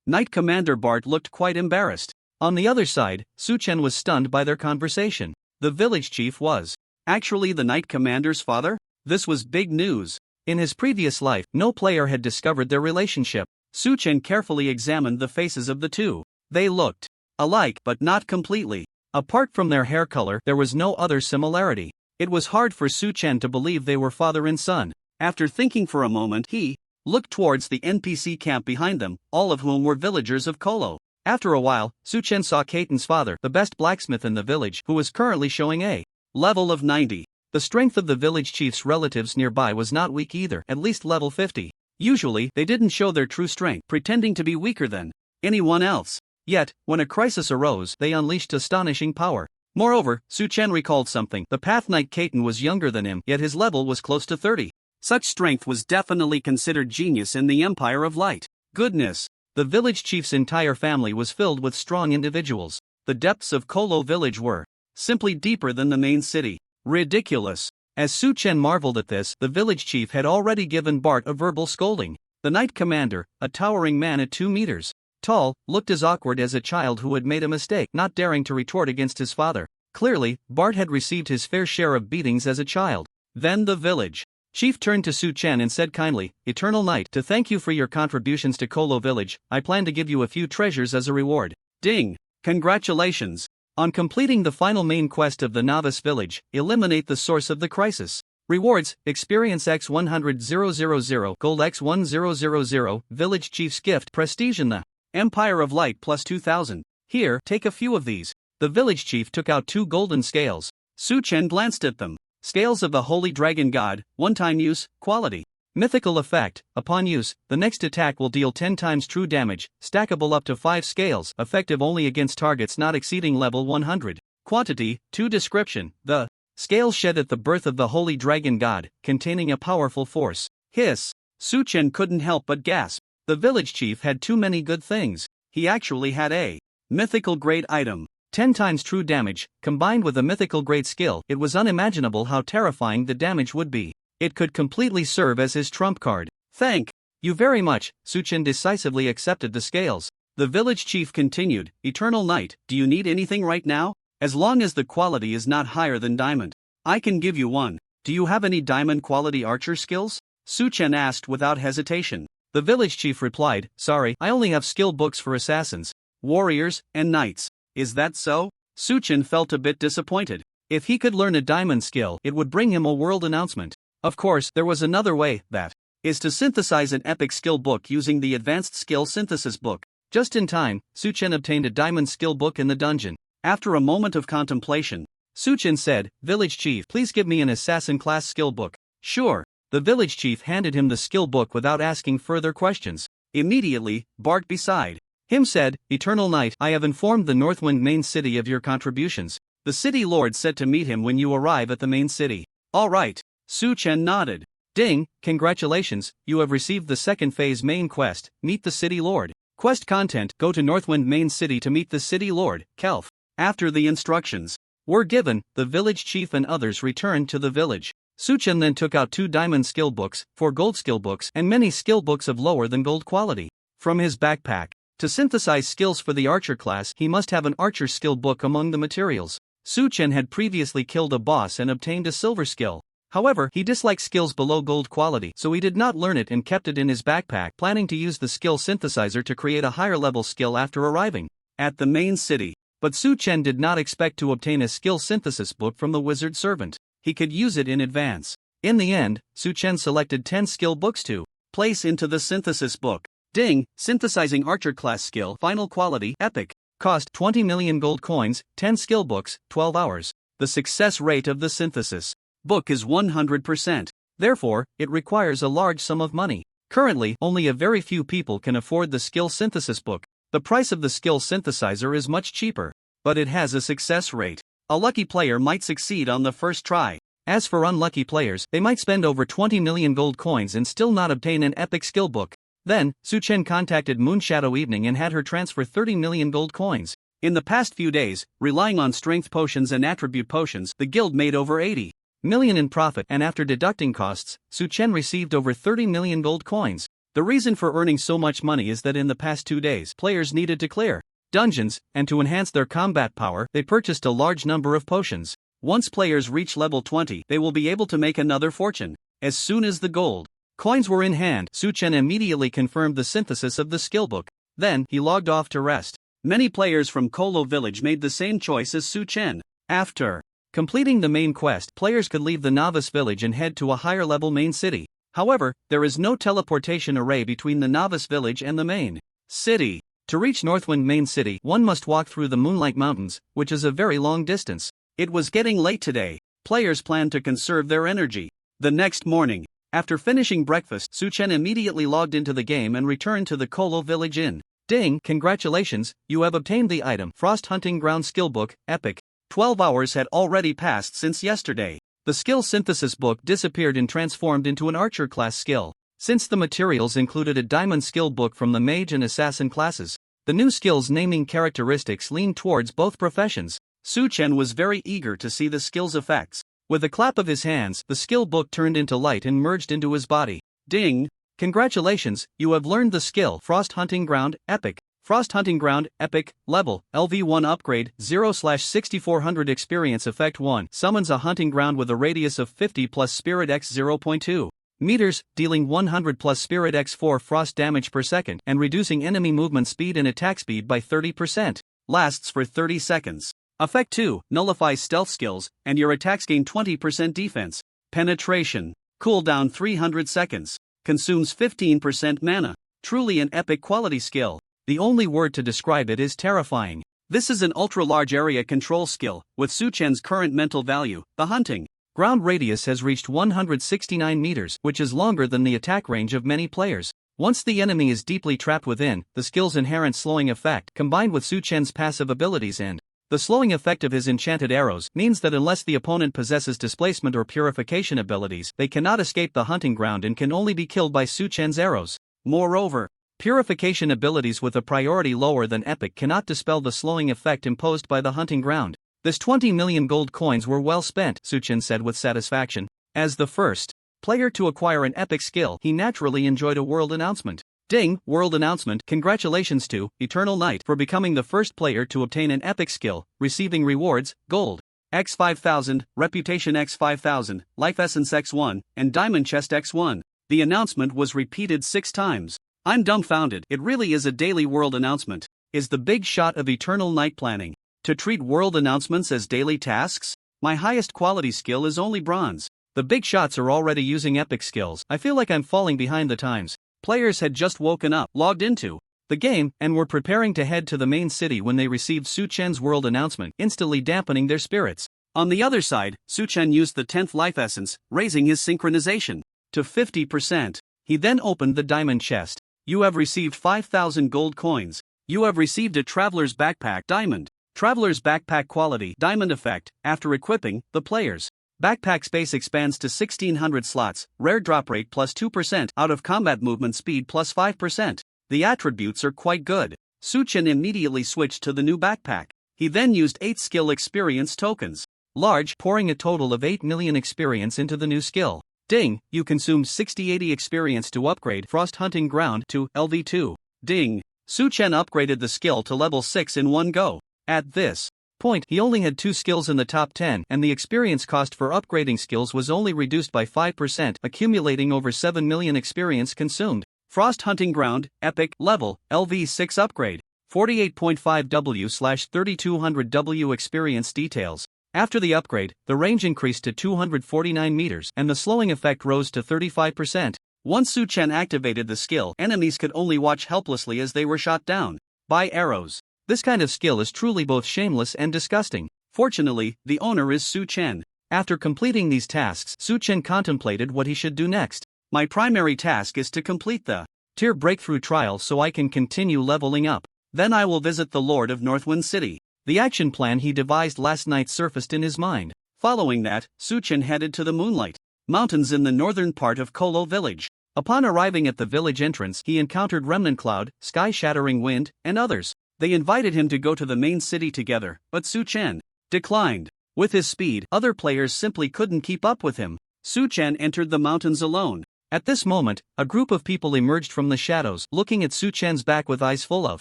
Knight Commander Bart looked quite embarrassed. On the other side, Su Chen was stunned by their conversation. The village chief was actually the Knight Commander's father? This was big news. In his previous life, no player had discovered their relationship. Su Chen carefully examined the faces of the two. They looked alike, but not completely. Apart from their hair color, there was no other similarity. It was hard for Su Chen to believe they were father and son. After thinking for a moment, he looked towards the NPC camp behind them, all of whom were villagers of Kolo. After a while, Su Chen saw Kaiten's father, the best blacksmith in the village, who was currently showing a level of 90. The strength of the village chief's relatives nearby was not weak either, at least level 50. Usually, they didn't show their true strength, pretending to be weaker than anyone else. Yet, when a crisis arose, they unleashed astonishing power. Moreover, Su Chen recalled something. The Path Knight Kaiten was younger than him, yet his level was close to 30. Such strength was definitely considered genius in the Empire of Light. Goodness! The village chief's entire family was filled with strong individuals. The depths of Kolo village were simply deeper than the main city. Ridiculous! As Su Chen marveled at this, the village chief had already given Bart a verbal scolding. The knight commander, a towering man at 2 meters tall, looked as awkward as a child who had made a mistake, not daring to retort against his father. Clearly, Bart had received his fair share of beatings as a child. Then the village chief turned to Su Chen and said kindly, "Eternal Knight, to thank you for your contributions to Kolo village, I plan to give you a few treasures as a reward." Ding! Congratulations! On completing the final main quest of the novice village, eliminate the source of the crisis. Rewards: Experience X 100,000, Gold X 1000, Village Chief's Gift, Prestige in the Empire of Light plus 2000. Here, take a few of these. The village chief took out 2 golden scales. Su Chen glanced at them. Scales of the Holy Dragon God, one-time use, quality. Mythical effect: upon use, the next attack will deal 10 times true damage, stackable up to 5 scales, effective only against targets not exceeding level 100. Quantity: 2. Description: the scales shed at the birth of the Holy Dragon God, containing a powerful force. Hiss! Su Chen couldn't help but gasp. The village chief had too many good things. He actually had a mythical grade item. 10 times true damage, combined with a mythical grade skill. It was unimaginable how terrifying the damage would be. It could completely serve as his trump card. Thank you very much. Su Chen decisively accepted the scales. The village chief continued, "Eternal Knight, do you need anything right now? As long as the quality is not higher than diamond, I can give you one. Do you have any diamond quality archer skills?" Su Chen asked without hesitation. The village chief replied, "Sorry, I only have skill books for assassins, warriors, and knights." Is that so? Su Chen felt a bit disappointed. If he could learn a diamond skill, it would bring him a world announcement. Of course, there was another way, that is to synthesize an epic skill book using the Advanced Skill Synthesis book. Just in time, Su Chen obtained a diamond skill book in the dungeon. After a moment of contemplation, Su Chen said, "Village chief, please give me an assassin class skill book." "Sure." The village chief handed him the skill book without asking further questions. Immediately, Bart beside him said, "Eternal Knight, I have informed the Northwind main city of your contributions. The city lord said to meet him when you arrive at the main city." "All right." Su Chen nodded. "Ding, congratulations, you have received the second phase main quest, Meet the City Lord. Quest content: go to Northwind main city to meet the city lord, Kelf." After the instructions were given, the village chief and others returned to the village. Su Chen then took out 2 diamond skill books, 4 gold skill books, and many skill books of lower than gold quality. From his backpack, to synthesize skills for the archer class, he must have an archer skill book among the materials. Su Chen had previously killed a boss and obtained a silver skill. However, he disliked skills below gold quality, so he did not learn it and kept it in his backpack, planning to use the skill synthesizer to create a higher level skill after arriving at the main city. But Su Chen did not expect to obtain a skill synthesis book from the wizard servant. He could use it in advance. In the end, Su Chen selected 10 skill books to place into the synthesis book. Ding, synthesizing archer class skill, final quality, epic. Cost 20 million gold coins, 10 skill books, 12 hours. The success rate of the synthesis book is 100%. Therefore, it requires a large sum of money. Currently, only a very few people can afford the skill synthesis book. The price of the skill synthesizer is much cheaper, but it has a success rate. A lucky player might succeed on the first try. As for unlucky players, they might spend over 20 million gold coins and still not obtain an epic skill book. Then, Su Chen contacted Moonshadow Evening and had her transfer 30 million gold coins. In the past few days, relying on strength potions and attribute potions, the guild made over 80 million in profit, and after deducting costs, Su Chen received over 30 million gold coins. The reason for earning so much money is that in the past 2 days, players needed to clear dungeons, and to enhance their combat power, they purchased a large number of potions. Once players reach level 20, they will be able to make another fortune. As soon as the gold coins were in hand, Su Chen immediately confirmed the synthesis of the skill book. Then, he logged off to rest. Many players from Kolo village made the same choice as Su Chen. After completing the main quest, players could leave the novice village and head to a higher level main city. However, there is no teleportation array between the novice village and the main city. To reach Northwind main city, one must walk through the Moonlight Mountains, which is a very long distance. It was getting late today. Players planned to conserve their energy. The next morning, after finishing breakfast, Su Chen immediately logged into the game and returned to the Kolo village inn. Ding, congratulations, you have obtained the item Frost Hunting Ground Skill Book, Epic. 12 hours had already passed since yesterday. The skill synthesis book disappeared and transformed into an archer class skill. Since the materials included a diamond skill book from the mage and assassin classes, the new skill's naming characteristics lean towards both professions. Su Chen was very eager to see the skill's effects. With a clap of his hands, the skill book turned into light and merged into his body. Ding! Congratulations, you have learned the skill Frost Hunting Ground, Epic. Frost Hunting Ground, Epic, Level, LV1 Upgrade, 0/6400 Experience Effect 1. Summons a hunting ground with a radius of 50 plus Spirit X 0.2 meters, dealing 100 plus Spirit X 4 frost damage per second and reducing enemy movement speed and attack speed by 30%. Lasts for 30 seconds. Effect 2, nullifies stealth skills, and your attacks gain 20% defense. Penetration. Cooldown 300 seconds. Consumes 15% mana. Truly an epic quality skill. The only word to describe it is terrifying. This is an ultra-large area control skill, with Su Chen's current mental value, the hunting ground radius has reached 169 meters, which is longer than the attack range of many players. Once the enemy is deeply trapped within, the skill's inherent slowing effect, combined with Su Chen's passive abilities and the slowing effect of his enchanted arrows, means that unless the opponent possesses displacement or purification abilities, they cannot escape the hunting ground and can only be killed by Su Chen's arrows. Moreover, purification abilities with a priority lower than epic cannot dispel the slowing effect imposed by the hunting ground. This 20 million gold coins were well spent, Su Chen said with satisfaction. As the first player to acquire an epic skill, he naturally enjoyed a world announcement. Ding! World announcement. Congratulations to Eternal Knight for becoming the first player to obtain an epic skill, receiving rewards, gold X 5000, reputation X 5000, life essence X1, and diamond chest X1. The announcement was repeated 6 times. I'm dumbfounded. It really is a daily world announcement. Is the big shot of Eternal Knight planning to treat world announcements as daily tasks? My highest quality skill is only bronze. The big shots are already using epic skills. I feel like I'm falling behind the times. Players had just woken up, logged into the game, and were preparing to head to the main city when they received Su Chen's world announcement, instantly dampening their spirits. On the other side, Su Chen used the 10th life essence, raising his synchronization to 50%. He then opened the diamond chest. You have received 5,000 gold coins. You have received a Traveler's Backpack Diamond. Traveler's Backpack Quality Diamond Effect. After equipping, the player's backpack space expands to 1600 slots, rare drop rate plus 2%, out of combat movement speed plus 5%. The attributes are quite good. Su Chen immediately switched to the new backpack. He then used 8 skill experience tokens. Large, pouring a total of 8 million experience into the new skill. Ding! You consumed 6080 experience to upgrade Frost Hunting Ground to LV2. Ding! Su Chen upgraded the skill to level 6 in one go. At this point, he only had 2 skills in the top 10, and the experience cost for upgrading skills was only reduced by 5%, accumulating over 7 million experience consumed. Frost Hunting Ground, Epic, Level, LV6 Upgrade, 48.5W/3200W experience details. After the upgrade, the range increased to 249 meters, and the slowing effect rose to 35%. Once Su Chen activated the skill, enemies could only watch helplessly as they were shot down by arrows. This kind of skill is truly both shameless and disgusting. Fortunately, the owner is Su Chen. After completing these tasks, Su Chen contemplated what he should do next. My primary task is to complete the tier breakthrough trial so I can continue leveling up. Then I will visit the Lord of Northwind City. The action plan he devised last night surfaced in his mind. Following that, Su Chen headed to the Moonlight Mountains in the northern part of Kolo Village. Upon arriving at the village entrance, he encountered Remnant Cloud, Sky-Shattering Wind, and others. They invited him to go to the main city together, but Su Chen declined. With his speed, other players simply couldn't keep up with him. Su Chen entered the mountains alone. At this moment, a group of people emerged from the shadows, looking at Su Chen's back with eyes full of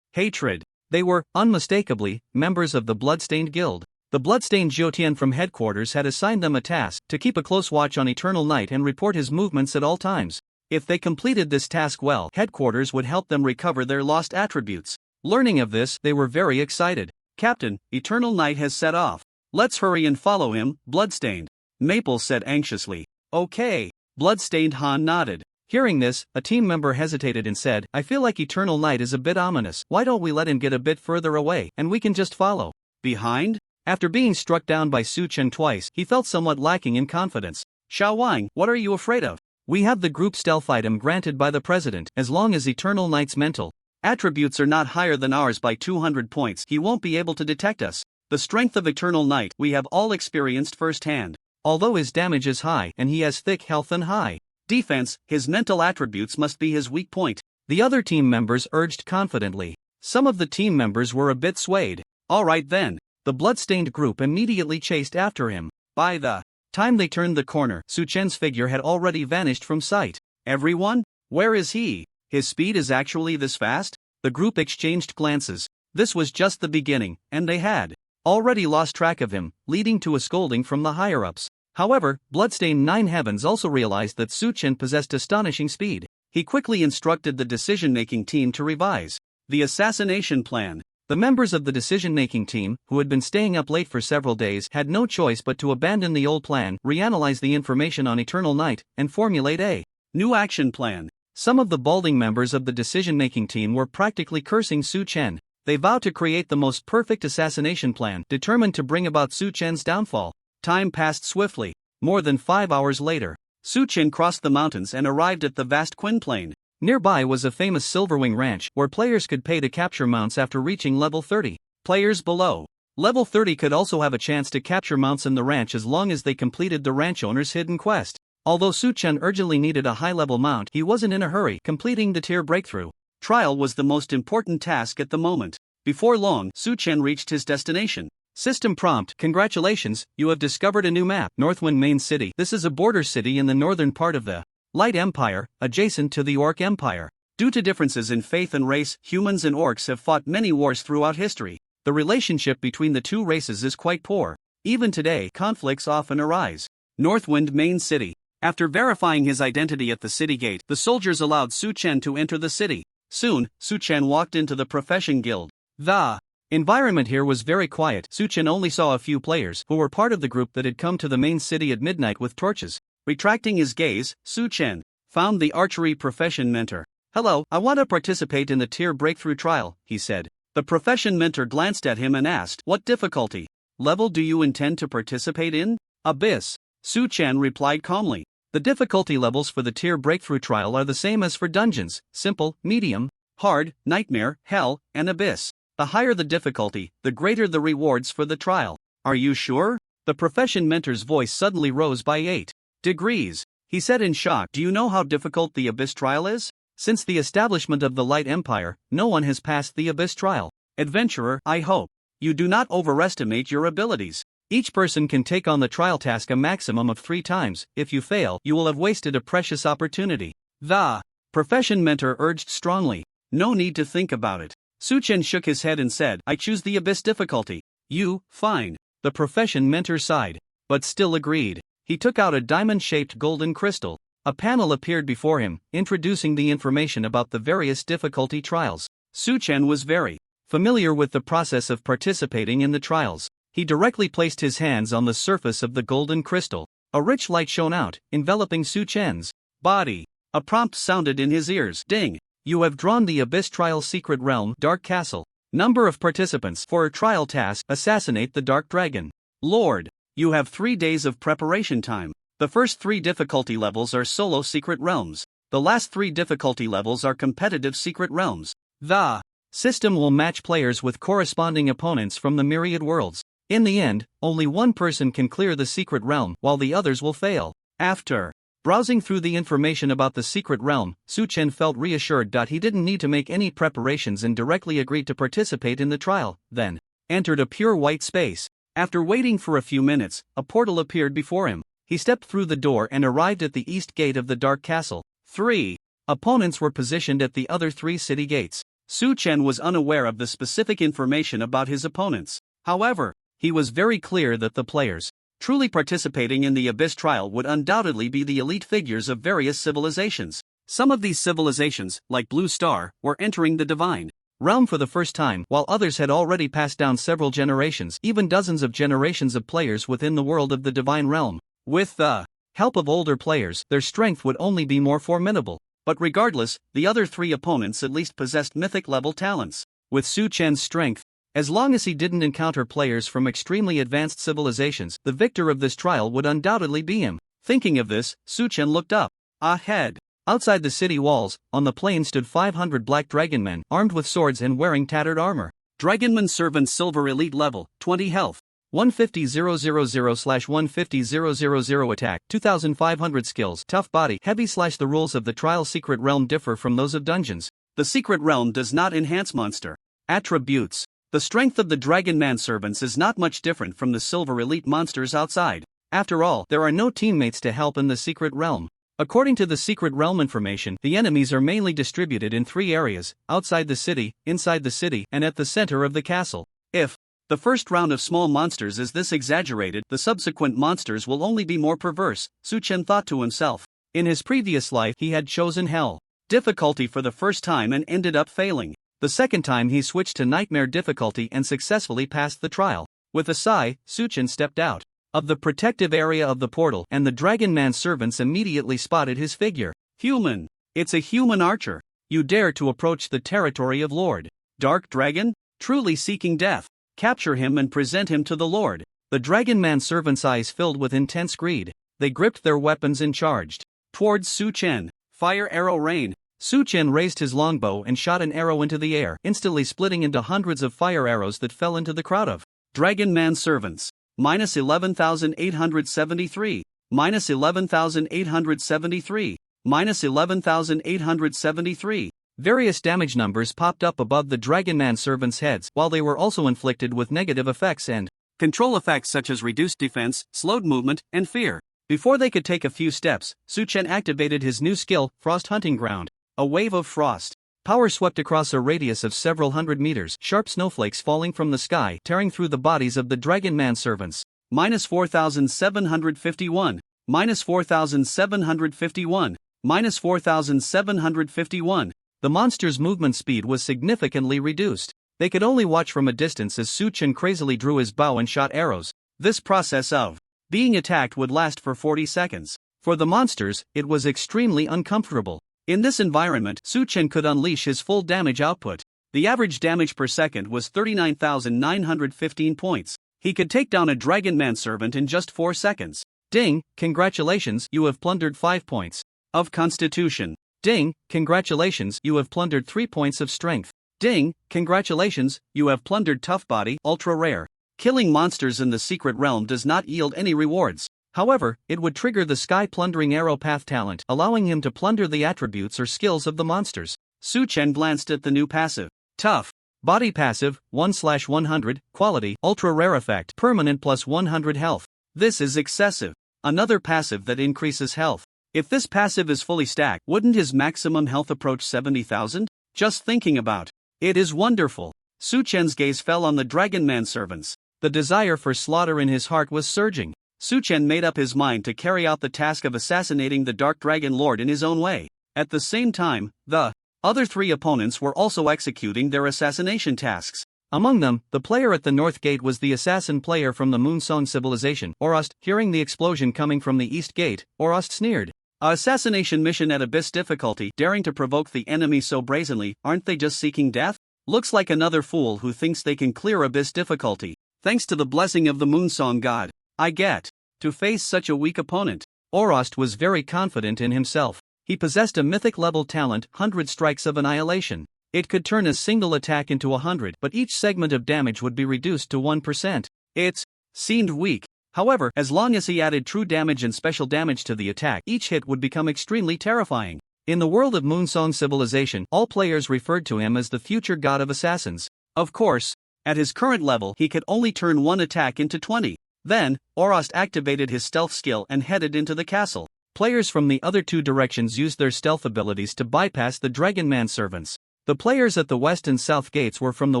hatred. They were, unmistakably, members of the Bloodstained Guild. The Bloodstained Jyotian from headquarters had assigned them a task to keep a close watch on Eternal Knight and report his movements at all times. If they completed this task well, headquarters would help them recover their lost attributes. Learning of this, they were very excited. Captain, Eternal Knight has set off. Let's hurry and follow him, Bloodstained. Maple said anxiously. Okay. Bloodstained Han nodded. Hearing this, a team member hesitated and said, I feel like Eternal Knight is a bit ominous. Why don't we let him get a bit further away, and we can just follow? Behind? After being struck down by Su Chen twice, he felt somewhat lacking in confidence. Xiao Wang, what are you afraid of? We have the group stealth item granted by the president. As long as Eternal Knight's mental attributes are not higher than ours by 200 points, he won't be able to detect us. The strength of Eternal Knight we have all experienced firsthand. Although his damage is high and he has thick health and high defense, his mental attributes must be his weak point. The other team members urged confidently. Some of the team members were a bit swayed. All right then. The bloodstained group immediately chased after him. By the time they turned the corner, Su Chen's figure had already vanished from sight. Everyone? Where is he? His speed is actually this fast? The group exchanged glances. This was just the beginning, and they had already lost track of him, leading to a scolding from the higher-ups. However, Bloodstained Nine Heavens also realized that Su Chen possessed astonishing speed. He quickly instructed the decision-making team to revise the assassination plan. The members of the decision-making team, who had been staying up late for several days, had no choice but to abandon the old plan, reanalyze the information on Eternal Night, and formulate a new action plan. Some of the balding members of the decision-making team were practically cursing Su Chen. They vowed to create the most perfect assassination plan, determined to bring about Su Chen's downfall. Time passed swiftly. More than 5 hours later, Su Chen crossed the mountains and arrived at the vast Qin Plain. Nearby was a famous Silverwing Ranch, where players could pay to capture mounts after reaching level 30. Players below level 30 could also have a chance to capture mounts in the ranch as long as they completed the ranch owner's hidden quest. Although Su Chen urgently needed a high-level mount, he wasn't in a hurry. Completing the tier breakthrough trial was the most important task at the moment. Before long, Su Chen reached his destination. System prompt: congratulations, you have discovered a new map, Northwind Main City. This is a border city in the northern part of the Light Empire, adjacent to the Orc Empire. Due to differences in faith and race, humans and orcs have fought many wars throughout history. The relationship between the two races is quite poor. Even today, conflicts often arise. Northwind Main City. After verifying his identity at the city gate, the soldiers allowed Su Chen to enter the city. Soon, Su Chen walked into the Profession Guild. The environment here was very quiet. Su Chen only saw a few players who were part of the group that had come to the main city at midnight with torches. Retracting his gaze, Su Chen found the archery profession mentor. Hello, I want to participate in the tier breakthrough trial, he said. The profession mentor glanced at him and asked, what difficulty level do you intend to participate in? Abyss. Su Chen replied calmly. The difficulty levels for the tier breakthrough trial are the same as for dungeons: simple, medium, hard, nightmare, hell, and abyss. The higher the difficulty, the greater the rewards for the trial. Are you sure? The profession mentor's voice suddenly rose by 8 degrees. He said in shock, do you know how difficult the abyss trial is? Since the establishment of the Light Empire, no one has passed the abyss trial. Adventurer, I hope you do not overestimate your abilities. Each person can take on the trial task a maximum of 3 times. If you fail, you will have wasted a precious opportunity. The profession mentor urged strongly. No need to think about it. Su Chen shook his head and said, I choose the abyss difficulty. You, fine. The profession mentor sighed, but still agreed. He took out a diamond-shaped golden crystal. A panel appeared before him, introducing the information about the various difficulty trials. Su Chen was very familiar with the process of participating in the trials. He directly placed his hands on the surface of the golden crystal. A rich light shone out, enveloping Su Chen's body. A prompt sounded in his ears. Ding! You have drawn the Abyss Trial Secret Realm, Dark Castle. Number of participants. For a trial task, assassinate the Dark Dragon. Lord, you have 3 days of preparation time. The first 3 difficulty levels are solo secret realms. The last 3 difficulty levels are competitive secret realms. The system will match players with corresponding opponents from the myriad worlds. In the end, only one person can clear the secret realm, while the others will fail. After browsing through the information about the secret realm, Su Chen felt reassured that he didn't need to make any preparations and directly agreed to participate in the trial, then entered a pure white space. After waiting for a few minutes, a portal appeared before him. He stepped through the door and arrived at the east gate of the Dark Castle. 3 opponents were positioned at the other 3 city gates. Su Chen was unaware of the specific information about his opponents. However, he was very clear that the players truly participating in the Abyss trial would undoubtedly be the elite figures of various civilizations. Some of these civilizations, like Blue Star, were entering the divine realm for the first time, while others had already passed down several generations, even dozens of generations of players within the world of the divine realm. With the help of older players, their strength would only be more formidable. But regardless, the other 3 opponents at least possessed mythic-level talents. With Su Chen's strength, as long as he didn't encounter players from extremely advanced civilizations, the victor of this trial would undoubtedly be him. Thinking of this, Su Chen looked up. Ahead, outside the city walls, on the plain stood 500 black dragonmen, armed with swords and wearing tattered armor. Dragonman Servant Silver Elite Level, 20 health. 150,000/150,000 attack, 2500 skills, tough body, heavy slash. The rules of the Trial Secret Realm differ from those of Dungeons. The Secret Realm does not enhance monster attributes. The strength of the Dragon Manservants is not much different from the Silver Elite monsters outside. After all, there are no teammates to help in the Secret Realm. According to the Secret Realm information, the enemies are mainly distributed in 3 areas: outside the city, inside the city, and at the center of the castle. If the first round of small monsters is this exaggerated, the subsequent monsters will only be more perverse, Su Chen thought to himself. In his previous life, he had chosen Hell difficulty for the first time and ended up failing. The second time he switched to Nightmare difficulty and successfully passed the trial. With a sigh, Su Chen stepped out of the protective area of the portal, and the Dragon Man servants immediately spotted his figure. Human. It's a human archer. You dare to approach the territory of Lord Dark Dragon? Truly seeking death. Capture him and present him to the Lord. The Dragon Man servants' eyes filled with intense greed. They gripped their weapons and charged towards Su Chen. Fire arrow rain. Su Chen raised his longbow and shot an arrow into the air, instantly splitting into hundreds of fire arrows that fell into the crowd of Dragon Man servants. Minus 11,873. Minus 11,873. Minus 11,873. Various damage numbers popped up above the Dragon Man servants' heads, while they were also inflicted with negative effects and control effects such as reduced defense, slowed movement, and fear. Before they could take a few steps, Su Chen activated his new skill, Frost Hunting Ground. A wave of frost power swept across a radius of several hundred meters, sharp snowflakes falling from the sky, tearing through the bodies of the Dragon Man servants. Minus 4,751. Minus 4,751. Minus 4,751. The monster's movement speed was significantly reduced. They could only watch from a distance as Su Chen crazily drew his bow and shot arrows. This process of being attacked would last for 40 seconds. For the monsters, it was extremely uncomfortable. In this environment, Su Chen could unleash his full damage output. The average damage per second was 39,915 points. He could take down a Dragon Man servant in just 4 seconds. Ding, congratulations, you have plundered 5 points of Constitution. Ding, congratulations, you have plundered 3 points of Strength. Ding, congratulations, you have plundered Tough Body, ultra rare. Killing monsters in the Secret Realm does not yield any rewards. However, it would trigger the Sky Plundering Arrow Path talent, allowing him to plunder the attributes or skills of the monsters. Su Chen glanced at the new passive. Tough Body passive, 1/100, quality, ultra rare effect, permanent plus 100 health. This is excessive. Another passive that increases health. If this passive is fully stacked, wouldn't his maximum health approach 70,000? Just thinking about it is wonderful. Su Chen's gaze fell on the Dragon Man servants. The desire for slaughter in his heart was surging. Su Chen made up his mind to carry out the task of assassinating the Dark Dragon Lord in his own way. At the same time, the other 3 opponents were also executing their assassination tasks. Among them, the player at the North Gate was the assassin player from the Moonsong civilization, Orost. Hearing the explosion coming from the East Gate, Orost sneered. A assassination mission at Abyss difficulty, daring to provoke the enemy so brazenly, aren't they just seeking death? Looks like another fool who thinks they can clear Abyss difficulty. Thanks to the blessing of the Moonsong god, I get to face such a weak opponent. Orost was very confident in himself. He possessed a mythic level talent, 100 Strikes of Annihilation. It could turn a single attack into 100, but each segment of damage would be reduced to 1%. It seemed weak. However, as long as he added true damage and special damage to the attack, each hit would become extremely terrifying. In the world of Moonsong civilization, all players referred to him as the future god of assassins. Of course, at his current level he could only turn one attack into 20. Then, Orost activated his stealth skill and headed into the castle. Players from the other 2 directions used their stealth abilities to bypass the Dragon Man servants. The players at the west and south gates were from the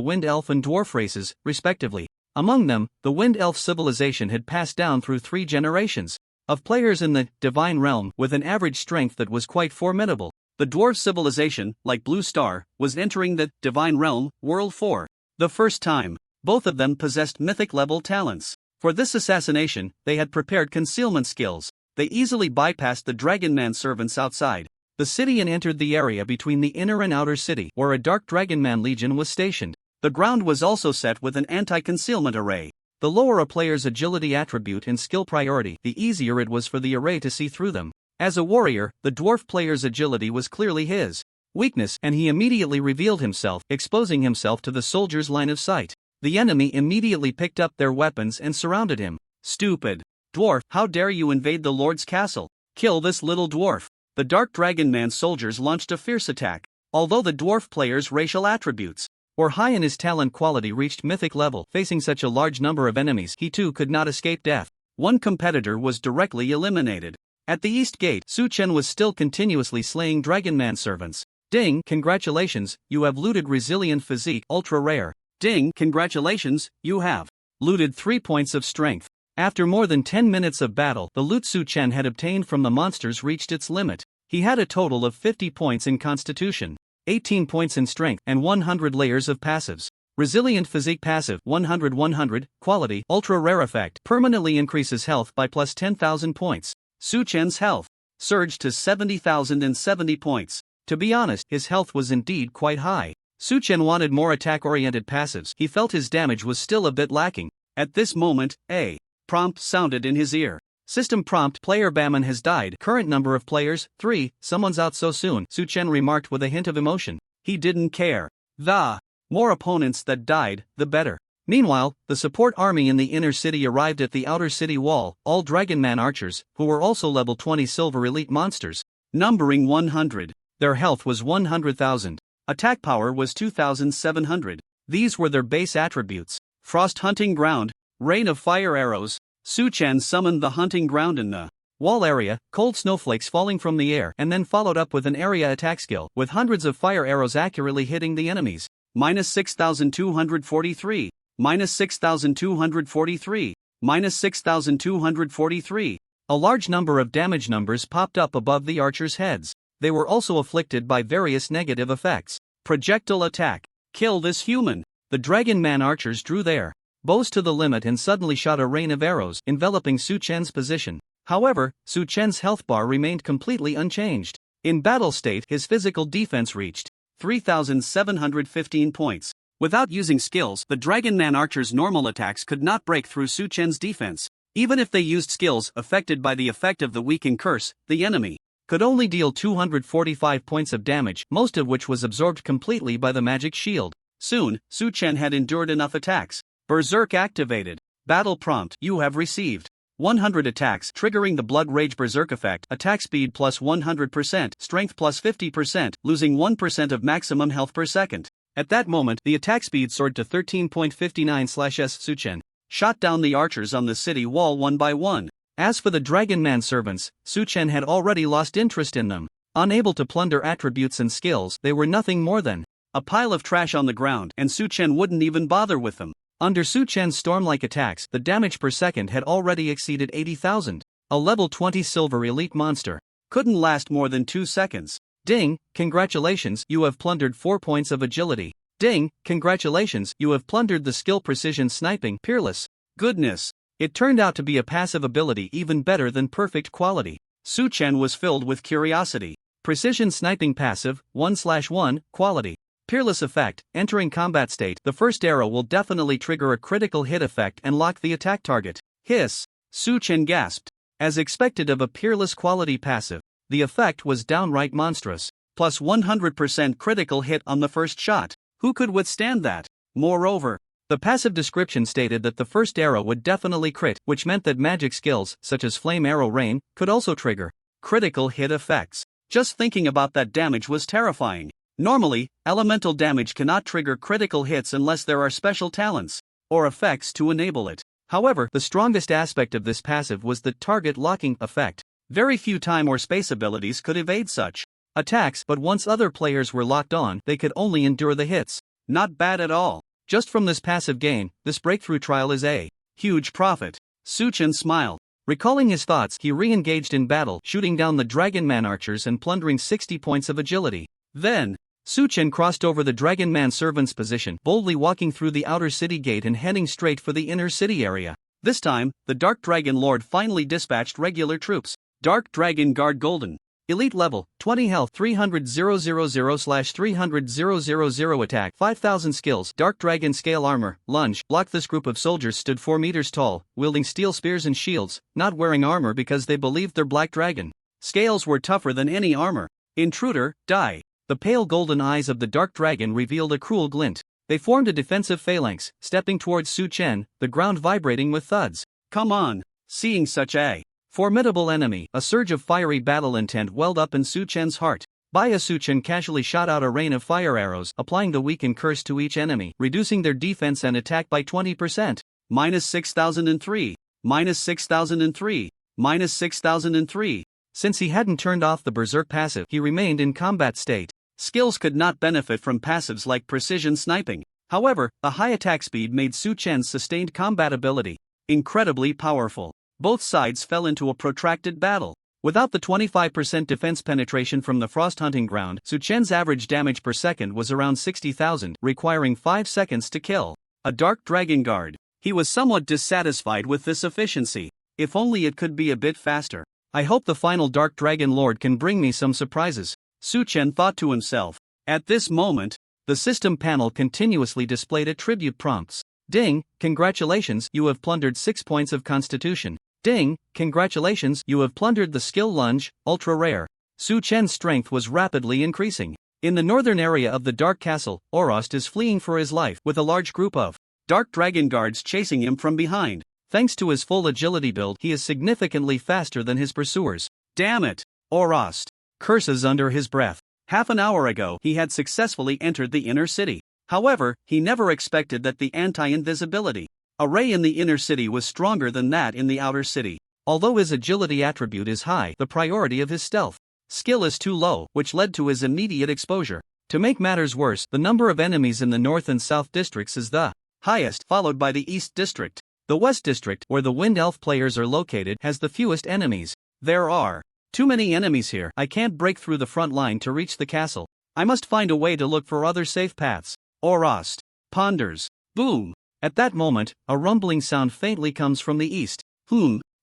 Wind Elf and Dwarf races, respectively. Among them, the Wind Elf civilization had passed down through 3 generations of players in the Divine Realm with an average strength that was quite formidable. The Dwarf civilization, like Blue Star, was entering the Divine Realm, World 4. The first time. Both of them possessed mythic-level talents. For this assassination, they had prepared concealment skills. They easily bypassed the Dragon Man servants outside the city and entered the area between the inner and outer city, where a Dark Dragon Man Legion was stationed. The ground was also set with an anti-concealment array. The lower a player's agility attribute and skill priority, the easier it was for the array to see through them. As a warrior, the dwarf player's agility was clearly his weakness, and he immediately revealed himself, exposing himself to the soldier's line of sight. The enemy immediately picked up their weapons and surrounded him. Stupid dwarf, how dare you invade the Lord's castle? Kill this little dwarf. The Dark Dragon Man soldiers launched a fierce attack. Although the dwarf player's racial attributes were high and his talent quality reached mythic level, facing such a large number of enemies, he too could not escape death. One competitor was directly eliminated. At the East Gate, Su Chen was still continuously slaying Dragonman servants. Ding, congratulations, you have looted Resilient Physique, ultra rare. Ding, congratulations, you have looted 3 points of strength. After more than 10 minutes of battle, the loot Su Chen had obtained from the monsters reached its limit. He had a total of 50 points in Constitution, 18 points in Strength, and 100 layers of passives. Resilient Physique passive, 100-100, quality, ultra rare effect, permanently increases health by plus 10,000 points. Su Chen's health surged to 70,070 points. To be honest, his health was indeed quite high. Su Chen wanted more attack-oriented passives. He felt his damage was still a bit lacking. At this moment, a prompt sounded in his ear. System prompt, player Baman has died. Current number of players, 3, someone's out so soon, Su Chen remarked with a hint of emotion. He didn't care. The more opponents that died, the better. Meanwhile, the support army in the inner city arrived at the outer city wall, all Dragonman archers, who were also level 20 silver elite monsters, numbering 100. Their health was 100,000. Attack power was 2,700. These were their base attributes. Frost Hunting Ground, Rain of Fire Arrows. Su Chen summoned the hunting ground in the wall area, cold snowflakes falling from the air, and then followed up with an area attack skill, with hundreds of fire arrows accurately hitting the enemies. Minus 6,243. Minus 6,243. Minus 6,243. A large number of damage numbers popped up above the archers' heads. They were also afflicted by various negative effects. Projectile attack. Kill this human. The Dragonman archers drew their bows to the limit and suddenly shot a rain of arrows, enveloping Su Chen's position. However, Su Chen's health bar remained completely unchanged. In battle state, his physical defense reached 3,715 points. Without using skills, the Dragonman archers' normal attacks could not break through Su Chen's defense. Even if they used skills affected by the effect of the weakened curse, the enemy could only deal 245 points of damage, most of which was absorbed completely by the magic shield. Soon, Su Chen had endured enough attacks. Berserk activated. Battle prompt. You have received 100 attacks, triggering the Blood Rage Berserk effect. Attack speed plus 100%, strength plus 50%, losing 1% of maximum health per second. At that moment, the attack speed soared to 13.59/s. Su Chen shot down the archers on the city wall one by one. As for the Dragonman servants, Su Chen had already lost interest in them. Unable to plunder attributes and skills, they were nothing more than a pile of trash on the ground, and Su Chen wouldn't even bother with them. Under Su Chen's storm-like attacks, the damage per second had already exceeded 80,000. A level 20 silver elite monster couldn't last more than 2 seconds. Ding, congratulations, you have plundered 4 points of agility. Ding, congratulations, you have plundered the skill Precision Sniping, Peerless. Goodness. It turned out to be a passive ability even better than perfect quality. Su Chen was filled with curiosity. Precision Sniping passive, 1/1, quality. Peerless effect, entering combat state, the first arrow will definitely trigger a critical hit effect and lock the attack target. Hiss. Su Chen gasped. As expected of a Peerless quality passive, the effect was downright monstrous. Plus 100% critical hit on the first shot. Who could withstand that? Moreover, the passive description stated that the first arrow would definitely crit, which meant that magic skills, such as Flame Arrow Rain, could also trigger critical hit effects. Just thinking about that damage was terrifying. Normally, elemental damage cannot trigger critical hits unless there are special talents or effects to enable it. However, the strongest aspect of this passive was the target locking effect. Very few time or space abilities could evade such attacks, but once other players were locked on, they could only endure the hits. Not bad at all. Just from this passive gain, this breakthrough trial is a huge profit. Su Chen smiled. Recalling his thoughts, he re-engaged in battle, shooting down the Dragonman archers and plundering 60 points of agility. Then, Su Chen crossed over the Dragonman servant's position, boldly walking through the outer city gate and heading straight for the inner city area. This time, the Dark Dragon Lord finally dispatched regular troops. Dark Dragon Guard Golden. Elite level, 20 health, 300,000/300,000 attack, 5,000 skills, Dark Dragon scale armor, lunge, block. This group of soldiers stood 4 meters tall, wielding steel spears and shields, not wearing armor because they believed their black dragon scales were tougher than any armor. Intruder, die. The pale golden eyes of the Dark Dragon revealed a cruel glint. They formed a defensive phalanx, stepping towards Su Chen, the ground vibrating with thuds. Come on! Seeing such a formidable enemy, a surge of fiery battle intent welled up in Su Chen's heart. Su Chen casually shot out a rain of fire arrows, applying the weaken curse to each enemy, reducing their defense and attack by 20%. Minus 6003. Minus 6003. Minus 6003. Since he hadn't turned off the berserk passive, he remained in combat state. Skills could not benefit from passives like precision sniping. However, a high attack speed made Su Chen's sustained combat ability incredibly powerful. Both sides fell into a protracted battle. Without the 25% defense penetration from the frost hunting ground, Su Chen's average damage per second was around 60,000, requiring 5 seconds to kill a dark dragon guard. He was somewhat dissatisfied with this efficiency. If only it could be a bit faster. I hope the final Dark Dragon Lord can bring me some surprises, Su Chen thought to himself. At this moment, the system panel continuously displayed attribute prompts. Ding, congratulations, you have plundered 6 points of constitution. Ding, congratulations, you have plundered the skill lunge, ultra rare. Su Chen's strength was rapidly increasing. In the northern area of the Dark Castle, Orost is fleeing for his life with a large group of Dark Dragon guards chasing him from behind. Thanks to his full agility build, he is significantly faster than his pursuers. Damn it, Orost! Curses under his breath. Half an hour ago, he had successfully entered the inner city. However, he never expected that the anti-invisibility array in the inner city was stronger than that in the outer city. Although his agility attribute is high, the priority of his stealth skill is too low, which led to his immediate exposure. To make matters worse, the number of enemies in the north and south districts is the highest, followed by the east district. The west district, where the Wind Elf players are located, has the fewest enemies. There are too many enemies here. I can't break through the front line to reach the castle. I must find a way to look for other safe paths. Orost ponders. Boom! At that moment, a rumbling sound faintly comes from the east.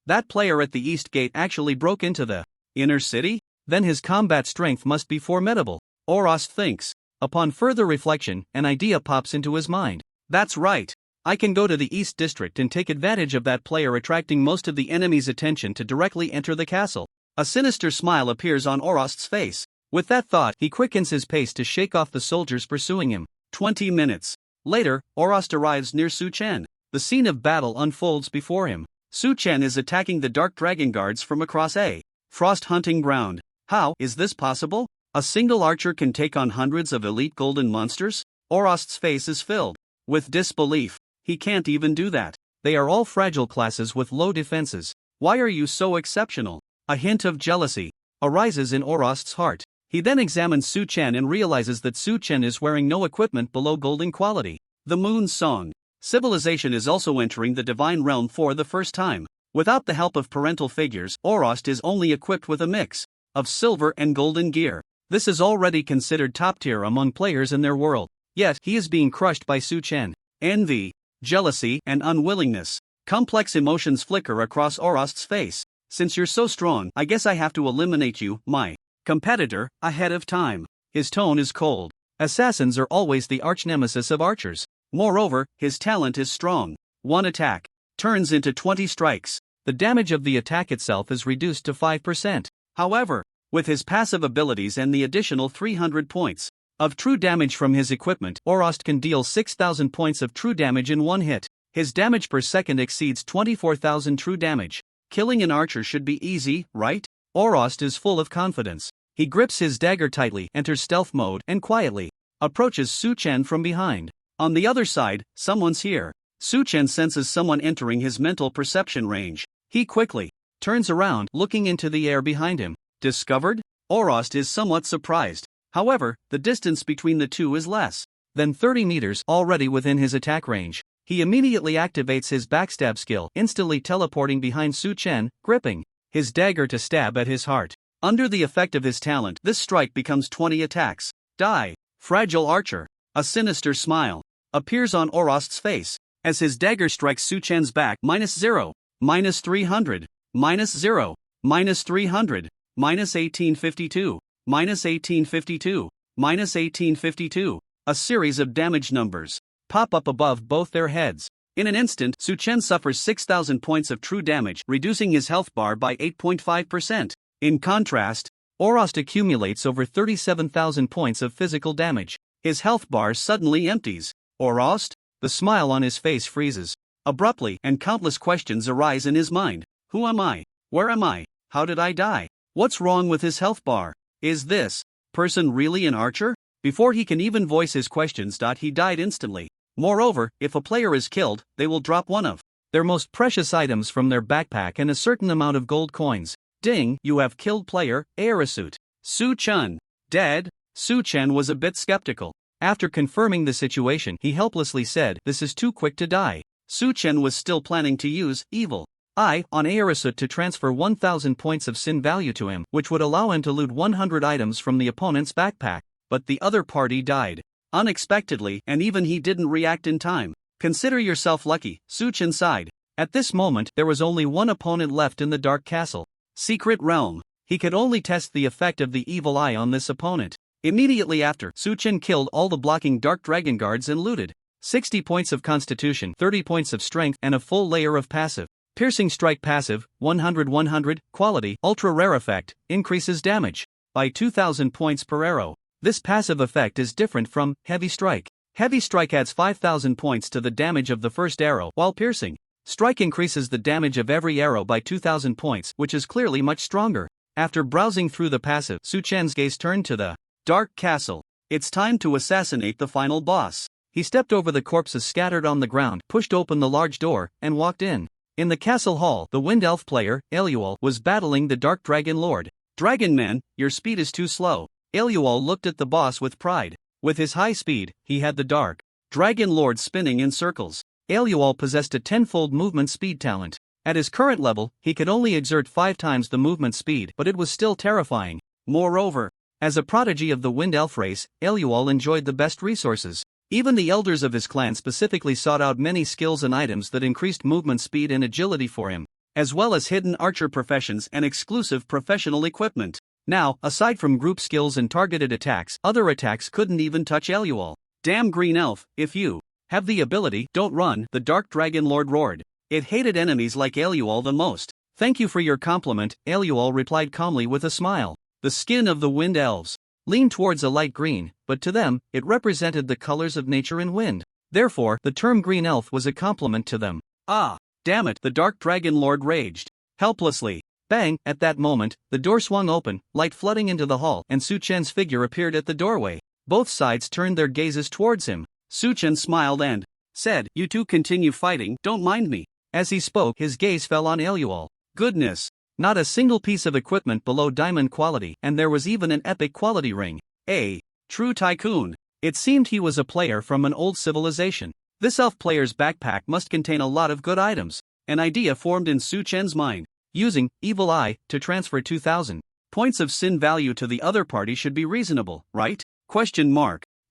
That player at the east gate actually broke into the inner city? Then his combat strength must be formidable, Orost thinks. Upon further reflection, an idea pops into his mind. That's right. I can go to the east district and take advantage of that player attracting most of the enemy's attention to directly enter the castle. A sinister smile appears on Orost's face. With that thought, he quickens his pace to shake off the soldiers pursuing him. 20 minutes later, Orost arrives near Su Chen. The scene of battle unfolds before him. Su Chen is attacking the Dark Dragon guards from across a frost hunting ground. How is this possible? A single archer can take on hundreds of elite golden monsters? Orost's face is filled with disbelief. He can't even do that. They are all fragile classes with low defenses. Why are you so exceptional? A hint of jealousy arises in Orost's heart. He then examines Su Chen and realizes that Su Chen is wearing no equipment below golden quality. The Moon's Song. Civilization is also entering the divine realm for the first time. Without the help of parental figures, Orost is only equipped with a mix of silver and golden gear. This is already considered top tier among players in their world. Yet, he is being crushed by Su Chen. Envy, jealousy, and unwillingness. Complex emotions flicker across Orost's face. Since you're so strong, I guess I have to eliminate you, my competitor, ahead of time. His tone is cold. Assassins are always the arch-nemesis of archers. Moreover, his talent is strong. One attack turns into 20 strikes. The damage of the attack itself is reduced to 5%. However, with his passive abilities and the additional 300 points of true damage from his equipment, Orost can deal 6,000 points of true damage in one hit. His damage per second exceeds 24,000 true damage. Killing an archer should be easy, right? Orost is full of confidence. He grips his dagger tightly, enters stealth mode, and quietly approaches Su Chen from behind. On the other side, someone's here. Su Chen senses someone entering his mental perception range. He quickly turns around, looking into the air behind him. Discovered? Orost is somewhat surprised. However, the distance between the two is less than 30 meters, already within his attack range. He immediately activates his backstab skill, instantly teleporting behind Su Chen, gripping his dagger to stab at his heart. Under the effect of his talent, this strike becomes 20 attacks. Die, fragile archer. A sinister smile appears on Orost's face as his dagger strikes Su Chen's back. -0, -300, -0, -300, -1852, -1852, -1852. A series of damage numbers pop up above both their heads. In an instant, Su Chen suffers 6,000 points of true damage, reducing his health bar by 8.5%. In contrast, Orost accumulates over 37,000 points of physical damage. His health bar suddenly empties. Or Ost? The smile on his face freezes abruptly, and countless questions arise in his mind. Who am I? Where am I? How did I die? What's wrong with his health bar? Is this person really an archer? Before he can even voice his questions, he died instantly. Moreover, if a player is killed, they will drop one of their most precious items from their backpack and a certain amount of gold coins. Ding, you have killed player, Aerosute. Su Chun. Dead? Su Chen was a bit skeptical. After confirming the situation, he helplessly said, "This is too quick to die." Su Chen was still planning to use evil eye on Aerosute to transfer 1,000 points of sin value to him, which would allow him to loot 100 items from the opponent's backpack. But the other party died unexpectedly, and even he didn't react in time. Consider yourself lucky, Su Chen sighed. At this moment, there was only one opponent left in the Dark Castle. Secret Realm. He could only test the effect of the evil eye on this opponent. Immediately after, Su Chen killed all the blocking Dark Dragon guards and looted 60 points of Constitution, 30 points of Strength, and a full layer of passive. Piercing Strike passive, 100-100, quality, ultra rare effect, increases damage by 2,000 points per arrow. This passive effect is different from Heavy Strike. Heavy Strike adds 5,000 points to the damage of the first arrow, while Piercing Strike increases the damage of every arrow by 2,000 points, which is clearly much stronger. After browsing through the passive, Su Chen's gaze turned to the Dark Castle. It's time to assassinate the final boss. He stepped over the corpses scattered on the ground, pushed open the large door, and walked in. In the castle hall, the Wind Elf player, Elual, was battling the Dark Dragon Lord. Dragon Man, your speed is too slow. Elual looked at the boss with pride. With his high speed, he had the Dark Dragon Lord spinning in circles. Elual possessed a 10-fold movement speed talent. At his current level, he could only exert 5 times the movement speed, but it was still terrifying. Moreover, as a prodigy of the Wind Elf race, Elual enjoyed the best resources. Even the elders of his clan specifically sought out many skills and items that increased movement speed and agility for him, as well as hidden archer professions and exclusive professional equipment. Now, aside from group skills and targeted attacks, other attacks couldn't even touch Elual. Damn Green Elf, if you have the ability, don't run, the Dark Dragon Lord roared. It hated enemies like Elual the most. Thank you for your compliment, Elual replied calmly with a smile. The skin of the Wind Elves leaned towards a light green, but to them, it represented the colors of nature and wind. Therefore, the term Green Elf was a compliment to them. Ah, damn it, the Dark Dragon Lord raged helplessly. Bang! At that moment, the door swung open, light flooding into the hall, and Su Chen's figure appeared at the doorway. Both sides turned their gazes towards him. Su Chen smiled and said, "You two continue fighting, don't mind me." As he spoke, his gaze fell on Elual. Goodness! Not a single piece of equipment below diamond quality, and there was even an epic quality ring. A true tycoon. It seemed he was a player from an old civilization. This elf player's backpack must contain a lot of good items. An idea formed in Su Chen's mind. Using Evil Eye to transfer 2,000 points of sin value to the other party should be reasonable, right?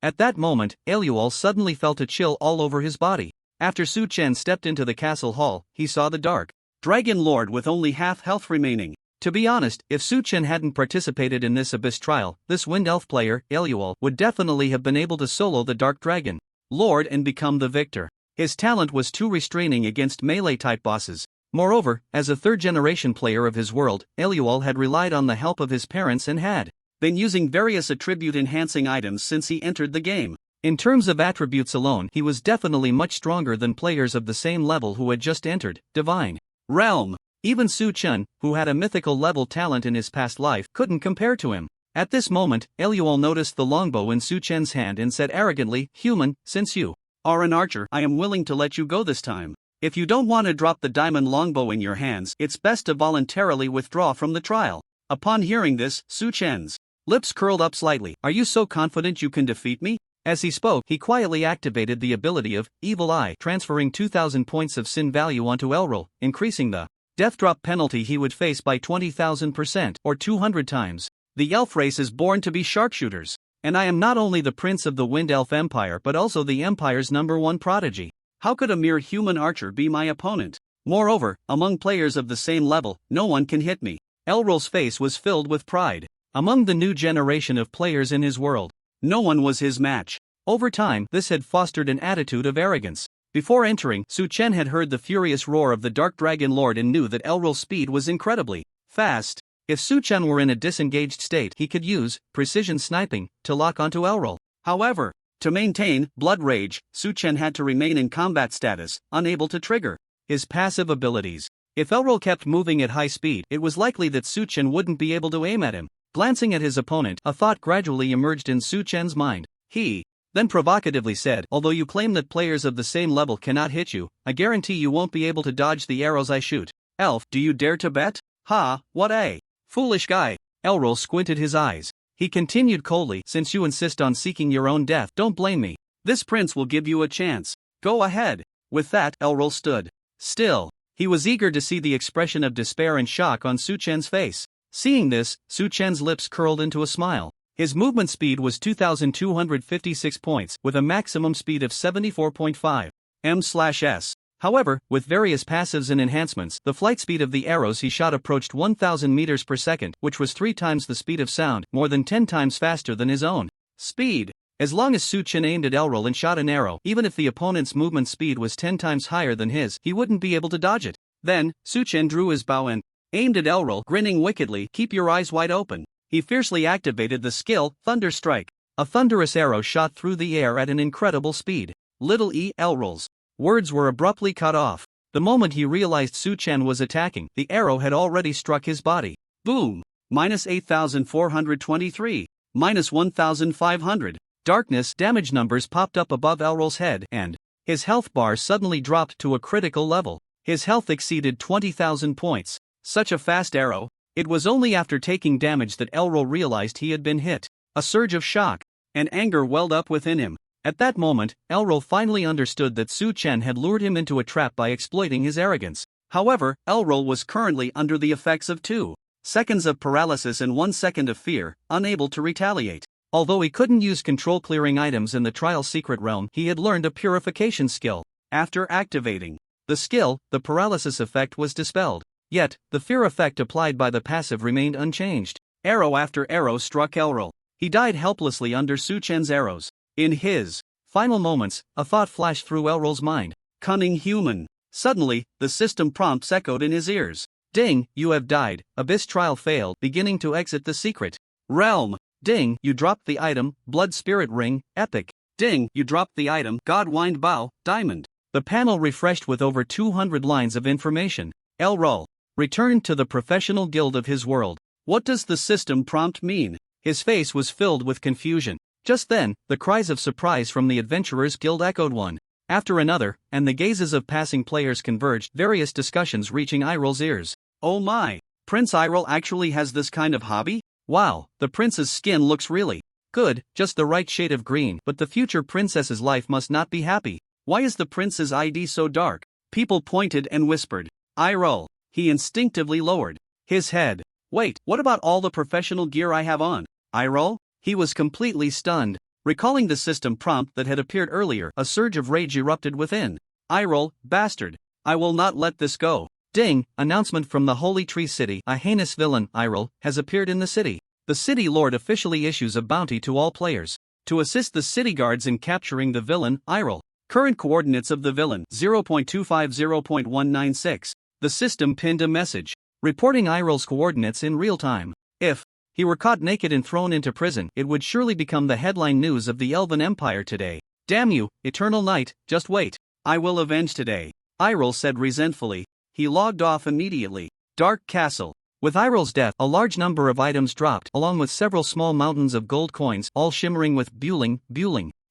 At that moment, Elual suddenly felt a chill all over his body. After Su Chen stepped into the castle hall, he saw the Dark Dragon Lord with only half health remaining. To be honest, if Su Chen hadn't participated in this Abyss trial, this Wind Elf player, Elual, would definitely have been able to solo the Dark Dragon Lord and become the victor. His talent was too restraining against melee-type bosses. Moreover, as a third-generation player of his world, Elual had relied on the help of his parents and had been using various attribute-enhancing items since he entered the game. In terms of attributes alone, he was definitely much stronger than players of the same level who had just entered Divine Realm. Even Su Chen, who had a mythical level talent in his past life, couldn't compare to him. At this moment, Elual noticed the longbow in Su Chen's hand and said arrogantly, "Human, since you are an archer, I am willing to let you go this time. If you don't want to drop the diamond longbow in your hands, it's best to voluntarily withdraw from the trial." Upon hearing this, Su Chen's lips curled up slightly. "Are you so confident you can defeat me?" As he spoke, he quietly activated the ability of Evil Eye, transferring 2,000 points of sin value onto Elril, increasing the death drop penalty he would face by 20,000%, or 200 times. The elf race is born to be sharpshooters, and I am not only the prince of the Wind Elf Empire but also the Empire's #1 prodigy. How could a mere human archer be my opponent? Moreover, among players of the same level, no one can hit me. Elril's face was filled with pride. Among the new generation of players in his world, no one was his match. Over time, this had fostered an attitude of arrogance. Before entering, Su Chen had heard the furious roar of the Dark Dragon Lord and knew that Elril's speed was incredibly fast. If Su Chen were in a disengaged state, he could use precision sniping to lock onto Elril. However, To maintain Blood Rage, Su-Chen had to remain in combat status, unable to trigger his passive abilities. If Elrol kept moving at high speed, it was likely that Su-Chen wouldn't be able to aim at him. Glancing at his opponent, a thought gradually emerged in Su-Chen's mind. He then provocatively said, "Although you claim that players of the same level cannot hit you, I guarantee you won't be able to dodge the arrows I shoot. Elf, do you dare to bet?" "Ha, what a foolish guy." Elrol squinted his eyes. He continued coldly, "Since you insist on seeking your own death, don't blame me. This prince will give you a chance. Go ahead." With that, Elrol stood still. He was eager to see the expression of despair and shock on Su-Chen's face. Seeing this, Su-Chen's lips curled into a smile. His movement speed was 2,256 points, with a maximum speed of 74.5 m/s. However, with various passives and enhancements, the flight speed of the arrows he shot approached 1,000 meters per second, which was 3 times the speed of sound, more than 10 times faster than his own speed. As long as Su-Chen aimed at Elrol and shot an arrow, even if the opponent's movement speed was 10 times higher than his, he wouldn't be able to dodge it. Then, Su-Chen drew his bow and aimed at Elrol, grinning wickedly. "Keep your eyes wide open." He fiercely activated the skill, Thunder Strike. A thunderous arrow shot through the air at an incredible speed. Little E. Elrol's words were abruptly cut off. The moment he realized Su-Chen was attacking, the arrow had already struck his body. Boom! -8,423. -1,500. Darkness damage numbers popped up above Elrol's head, and his health bar suddenly dropped to a critical level. His health exceeded 20,000 points. Such a fast arrow! It was only after taking damage that Elrol realized he had been hit. A surge of shock and anger welled up within him. At that moment, Elrol finally understood that Su-Chen had lured him into a trap by exploiting his arrogance. However, Elrol was currently under the effects of 2 seconds of paralysis and 1 second of fear, unable to retaliate. Although he couldn't use control-clearing items in the Trial Secret Realm, he had learned a purification skill. After activating the skill, the paralysis effect was dispelled. Yet, the fear effect applied by the passive remained unchanged. Arrow after arrow struck Elrol. He died helplessly under Su-Chen's arrows. In his final moments, a thought flashed through Elrol's mind. Cunning human. Suddenly, the system prompts echoed in his ears. Ding, you have died. Abyss trial failed, beginning to exit the secret realm. Ding, you dropped the item, Blood Spirit Ring, Epic. Ding, you dropped the item, Godwind Bow, Diamond. The panel refreshed with over 200 lines of information. Elrol returned to the professional guild of his world. What does the system prompt mean? His face was filled with confusion. Just then, the cries of surprise from the Adventurers Guild echoed one after another, and the gazes of passing players converged, various discussions reaching Irol's ears. Oh my! Prince Irol actually has this kind of hobby? Wow, the prince's skin looks really good, just the right shade of green, but the future princess's life must not be happy. Why is the prince's ID so dark? People pointed and whispered. Irol. He instinctively lowered his head. Wait, what about all the professional gear I have on? Irol? He was completely stunned. Recalling the system prompt that had appeared earlier, a surge of rage erupted within. Irol, bastard. I will not let this go. Ding, announcement from the Holy Tree City. A heinous villain, Irol, has appeared in the city. The city lord officially issues a bounty to all players to assist the city guards in capturing the villain, Irol. Current coordinates of the villain, 0.250.196. The system pinned a message reporting Irol's coordinates in real time. If he were caught naked and thrown into prison, it would surely become the headline news of the Elven Empire today. Damn you, Eternal Night, just wait. I will avenge today. Irol said resentfully. He logged off immediately. Dark Castle. With Irol's death, a large number of items dropped, along with several small mountains of gold coins, all shimmering with buling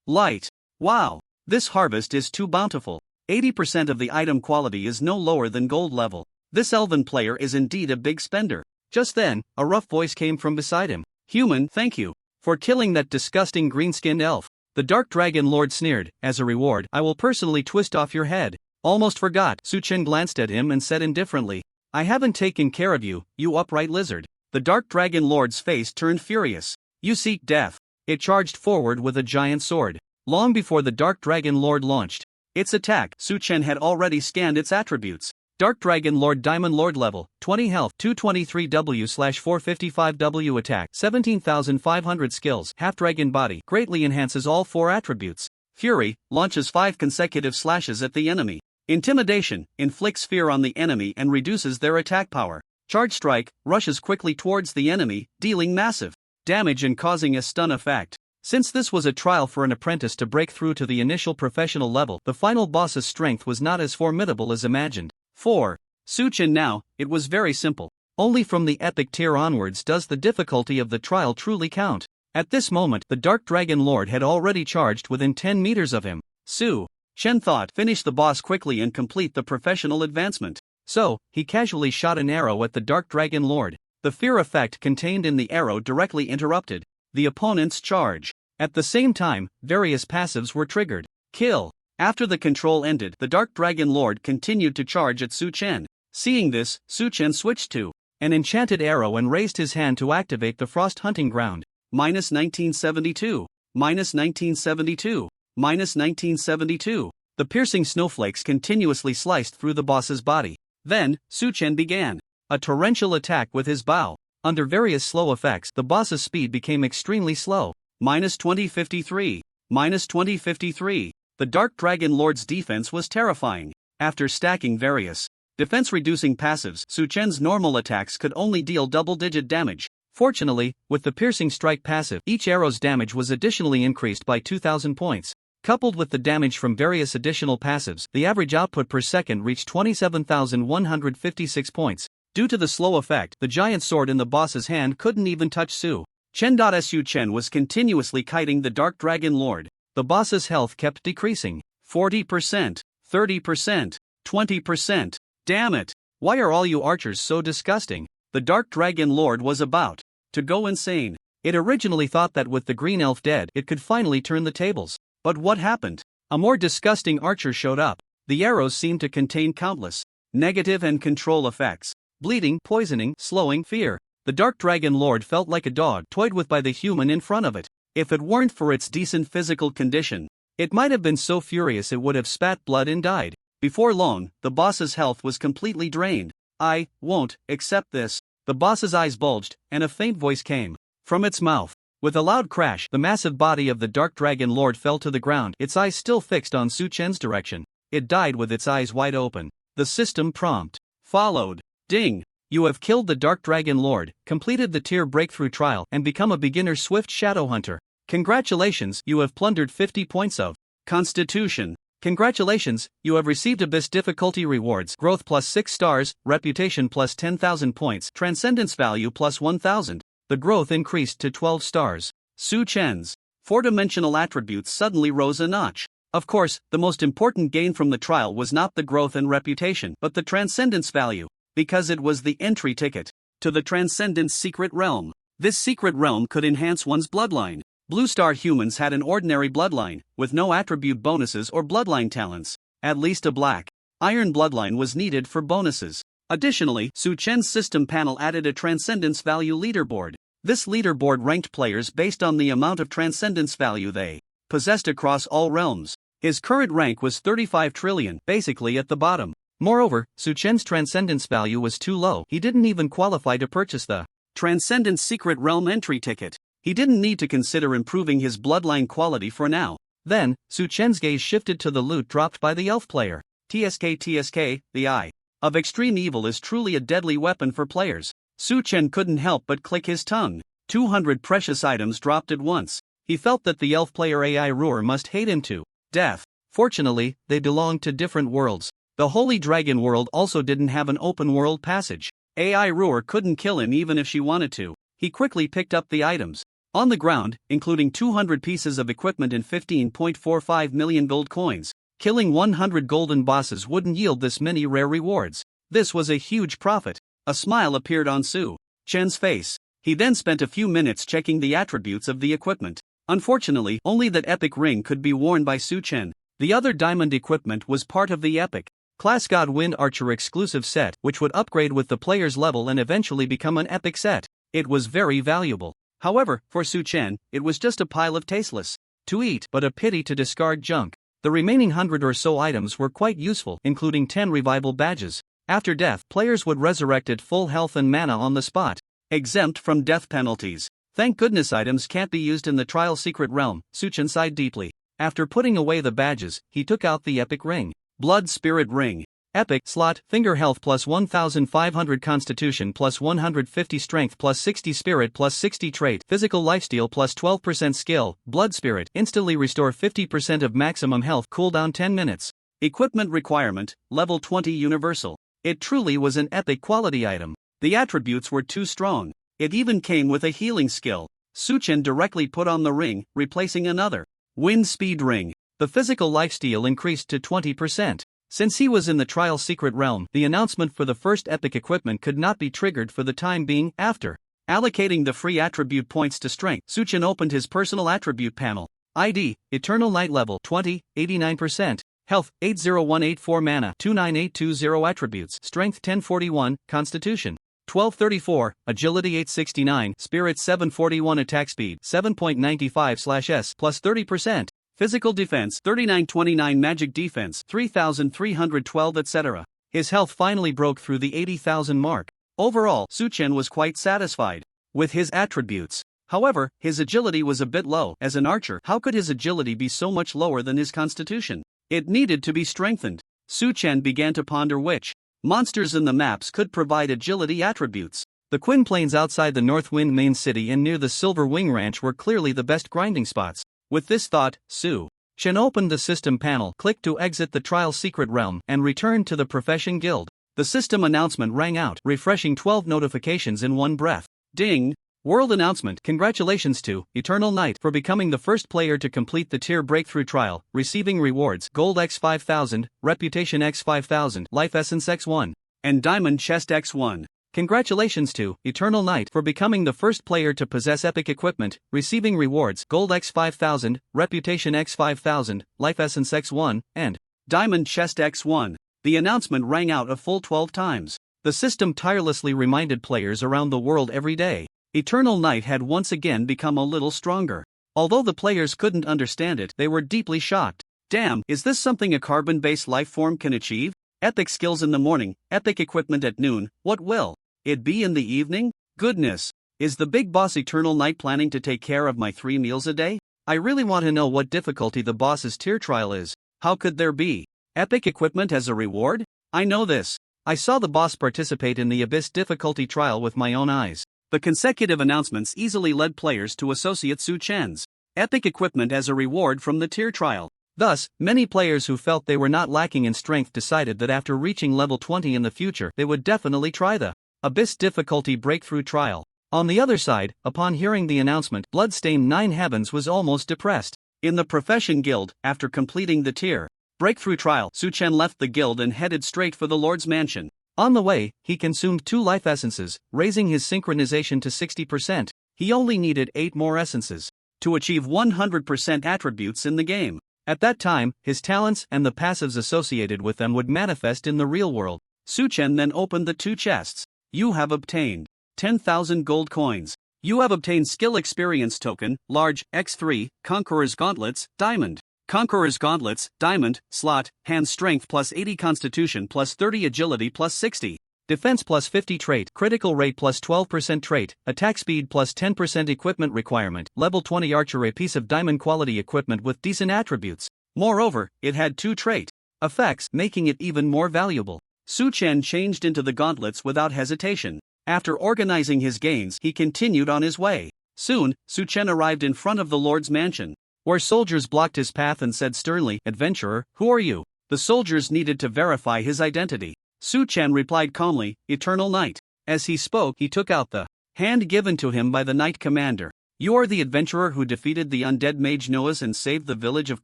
light. Wow! This harvest is too bountiful. 80% of the item quality is no lower than gold level. This elven player is indeed a big spender. Just then, a rough voice came from beside him. Human, thank you for killing that disgusting green-skinned elf. The Dark Dragon Lord sneered. As a reward, I will personally twist off your head. Almost forgot. Su-Chen glanced at him and said indifferently, I haven't taken care of you, you upright lizard. The Dark Dragon Lord's face turned furious. You seek death. It charged forward with a giant sword. Long before the Dark Dragon Lord launched its attack, Su-Chen had already scanned its attributes. Dark Dragon Lord Diamond Lord level, 20 health, 223W/455W attack, 17,500 skills, Half Dragon Body, greatly enhances all 4 attributes. Fury, launches 5 consecutive slashes at the enemy. Intimidation, inflicts fear on the enemy and reduces their attack power. Charge Strike, rushes quickly towards the enemy, dealing massive damage and causing a stun effect. Since this was a trial for an apprentice to break through to the initial professional level, the final boss's strength was not as formidable as imagined. 4. Su Chen. Now, it was very simple. Only from the epic tier onwards does the difficulty of the trial truly count. At this moment, the Dark Dragon Lord had already charged within 10 meters of him. Su Chen thought, finish the boss quickly and complete the professional advancement. So, he casually shot an arrow at the Dark Dragon Lord. The fear effect contained in the arrow directly interrupted the opponent's charge. At the same time, various passives were triggered. Kill. After the control ended, the Dark Dragon Lord continued to charge at Su Chen. Seeing this, Su Chen switched to an enchanted arrow and raised his hand to activate the Frost Hunting Ground. Minus 1972. Minus 1972. Minus 1972. The piercing snowflakes continuously sliced through the boss's body. Then, Su Chen began a torrential attack with his bow. Under various slow effects, the boss's speed became extremely slow. Minus 2053. Minus 2053. The Dark Dragon Lord's defense was terrifying. After stacking various defense-reducing passives, Su Chen's normal attacks could only deal double-digit damage. Fortunately, with the piercing strike passive, each arrow's damage was additionally increased by 2,000 points. Coupled with the damage from various additional passives, the average output per second reached 27,156 points. Due to the slow effect, the giant sword in the boss's hand couldn't even touch Su Chen. Su Chen was continuously kiting the Dark Dragon Lord. The boss's health kept decreasing. 40%, 30%, 20%. Damn it! Why are all you archers so disgusting? The Dark Dragon Lord was about to go insane. It originally thought that with the green elf dead, it could finally turn the tables. But what happened? A more disgusting archer showed up. The arrows seemed to contain countless negative and control effects. Bleeding, poisoning, slowing, fear. The Dark Dragon Lord felt like a dog toyed with by the human in front of it. If it weren't for its decent physical condition, it might have been so furious it would have spat blood and died. Before long, the boss's health was completely drained. I won't accept this. The boss's eyes bulged, and a faint voice came from its mouth. With a loud crash, the massive body of the Dark Dragon Lord fell to the ground, its eyes still fixed on Su Chen's direction. It died with its eyes wide open. The system prompt followed. Ding! You have killed the Dark Dragon Lord, completed the tier breakthrough trial, and become a beginner Swift Shadow Hunter. Congratulations, you have plundered 50 points of Constitution. Congratulations, you have received Abyss difficulty rewards, growth plus 6 stars, reputation plus 10,000 points, transcendence value plus 1,000. The growth increased to 12 stars. Su Chen's four-dimensional attributes suddenly rose a notch. Of course, the most important gain from the trial was not the growth and reputation, but the transcendence value, because it was the entry ticket to the Transcendence Secret Realm. This secret realm could enhance one's bloodline. Blue Star humans had an ordinary bloodline, with no attribute bonuses or bloodline talents. At least a black iron bloodline was needed for bonuses. Additionally, Su Chen's system panel added a transcendence value leaderboard. This leaderboard ranked players based on the amount of transcendence value they possessed across all realms. His current rank was 35 trillion, basically at the bottom. Moreover, Su Chen's transcendence value was too low. He didn't even qualify to purchase the Transcendence Secret Realm entry ticket. He didn't need to consider improving his bloodline quality for now. Then, Su Chen's gaze shifted to the loot dropped by the elf player. TSK, the eye of extreme evil is truly a deadly weapon for players. Su Chen couldn't help but click his tongue. 200 precious items dropped at once. He felt that the elf player AI Ruhr must hate him to death. Fortunately, they belonged to different worlds. The Holy Dragon world also didn't have an open world passage. AI Ruhr couldn't kill him even if she wanted to. He quickly picked up the items on the ground, including 200 pieces of equipment and 15.45 million gold coins. Killing 100 golden bosses wouldn't yield this many rare rewards. This was a huge profit. A smile appeared on Su Chen's face. He then spent a few minutes checking the attributes of the equipment. Unfortunately, only that epic ring could be worn by Su Chen. The other diamond equipment was part of the epic Class God Wind Archer exclusive set, which would upgrade with the player's level and eventually become an epic set. It was very valuable. However, for Su Chen, it was just a pile of tasteless to eat, but a pity to discard junk. The remaining 100 or so items were quite useful, including 10 revival badges. After death, players would resurrect at full health and mana on the spot, exempt from death penalties. Thank goodness items can't be used in the trial secret realm. Su Chen sighed deeply. After putting away the badges, he took out the epic ring. Blood Spirit Ring. Epic slot, finger health plus 1500 constitution plus 150 strength plus 60 spirit plus 60 trait, physical lifesteal plus 12% skill, blood spirit, instantly restore 50% of maximum health, cooldown 10 minutes. Equipment requirement, level 20 universal. It truly was an epic quality item. The attributes were too strong. It even came with a healing skill. Suchen directly put on the ring, replacing another wind speed ring. The physical lifesteal increased to 20%. Since he was in the trial secret realm, the announcement for the first epic equipment could not be triggered for the time being. After allocating the free attribute points to strength, Suchen opened his personal attribute panel. ID, Eternal Night level 20, 89%. Health, 80184 mana, 29820 attributes, Strength 1041, Constitution 1234, Agility 869, Spirit 741, Attack Speed 7.95/s plus 30%. Physical Defense 3929, Magic Defense 3312, etc. His health finally broke through the 80,000 mark. Overall, Suchen was quite satisfied with his attributes. However, his agility was a bit low. As an archer, how could his agility be so much lower than his constitution? It needed to be strengthened. Suchen began to ponder which monsters in the maps could provide agility attributes. The Quinn Plains outside the Northwind main city and near the Silver Wing Ranch were clearly the best grinding spots. With this thought, Suchen opened the system panel, clicked to exit the trial secret realm, and returned to the Profession Guild. The system announcement rang out, refreshing 12 notifications in one breath. Ding! World announcement. Congratulations to Eternal Night for becoming the first player to complete the tier breakthrough trial, receiving rewards Gold X 5000, Reputation X 5000, Life Essence X1, and Diamond Chest X1. Congratulations to Eternal Night for becoming the first player to possess epic equipment, receiving rewards Gold X 5000, Reputation X 5000, Life Essence X1, and Diamond Chest X1. The announcement rang out a full 12 times. The system tirelessly reminded players around the world every day. Eternal Night had once again become a little stronger. Although the players couldn't understand it, they were deeply shocked. Damn, is this something a carbon-based life form can achieve? Epic skills in the morning, epic equipment at noon, what will it be in the evening? Goodness, is the big boss Eternal Night planning to take care of my 3 meals a day? I really want to know what difficulty the boss's tier trial is. How could there be epic equipment as a reward? I know this. I saw the boss participate in the Abyss difficulty trial with my own eyes. The consecutive announcements easily led players to associate Suchen's epic equipment as a reward from the tier trial. Thus, many players who felt they were not lacking in strength decided that after reaching level 20 in the future, they would definitely try the Abyss difficulty breakthrough trial. On the other side, upon hearing the announcement, Bloodstained 9 Heavens was almost depressed. In the Profession Guild, after completing the tier breakthrough trial, Suchen left the guild and headed straight for the Lord's Mansion. On the way, he consumed 2 life essences, raising his synchronization to 60%. He only needed 8 more essences to achieve 100% attributes in the game. At that time, his talents and the passives associated with them would manifest in the real world. Suchen then opened the 2 chests. You have obtained 10,000 gold coins. You have obtained skill experience token, large, X3, Conqueror's Gauntlets, Diamond. Conqueror's Gauntlets, Diamond, slot, hand strength plus 80 constitution plus 30 agility plus 60. Defense plus 50 trait, critical rate plus 12% trait, attack speed plus 10% equipment requirement, level 20 archer, a piece of diamond quality equipment with decent attributes. Moreover, it had 2 trait effects, making it even more valuable. Suchen changed into the gauntlets without hesitation. After organizing his gains, he continued on his way. Soon, Suchen arrived in front of the Lord's Mansion, where soldiers blocked his path and said sternly, "Adventurer, who are you?" The soldiers needed to verify his identity. Suchen replied calmly, "Eternal Night." As he spoke, he took out the hand given to him by the Knight Commander. "You are the adventurer who defeated the undead mage Noahs and saved the village of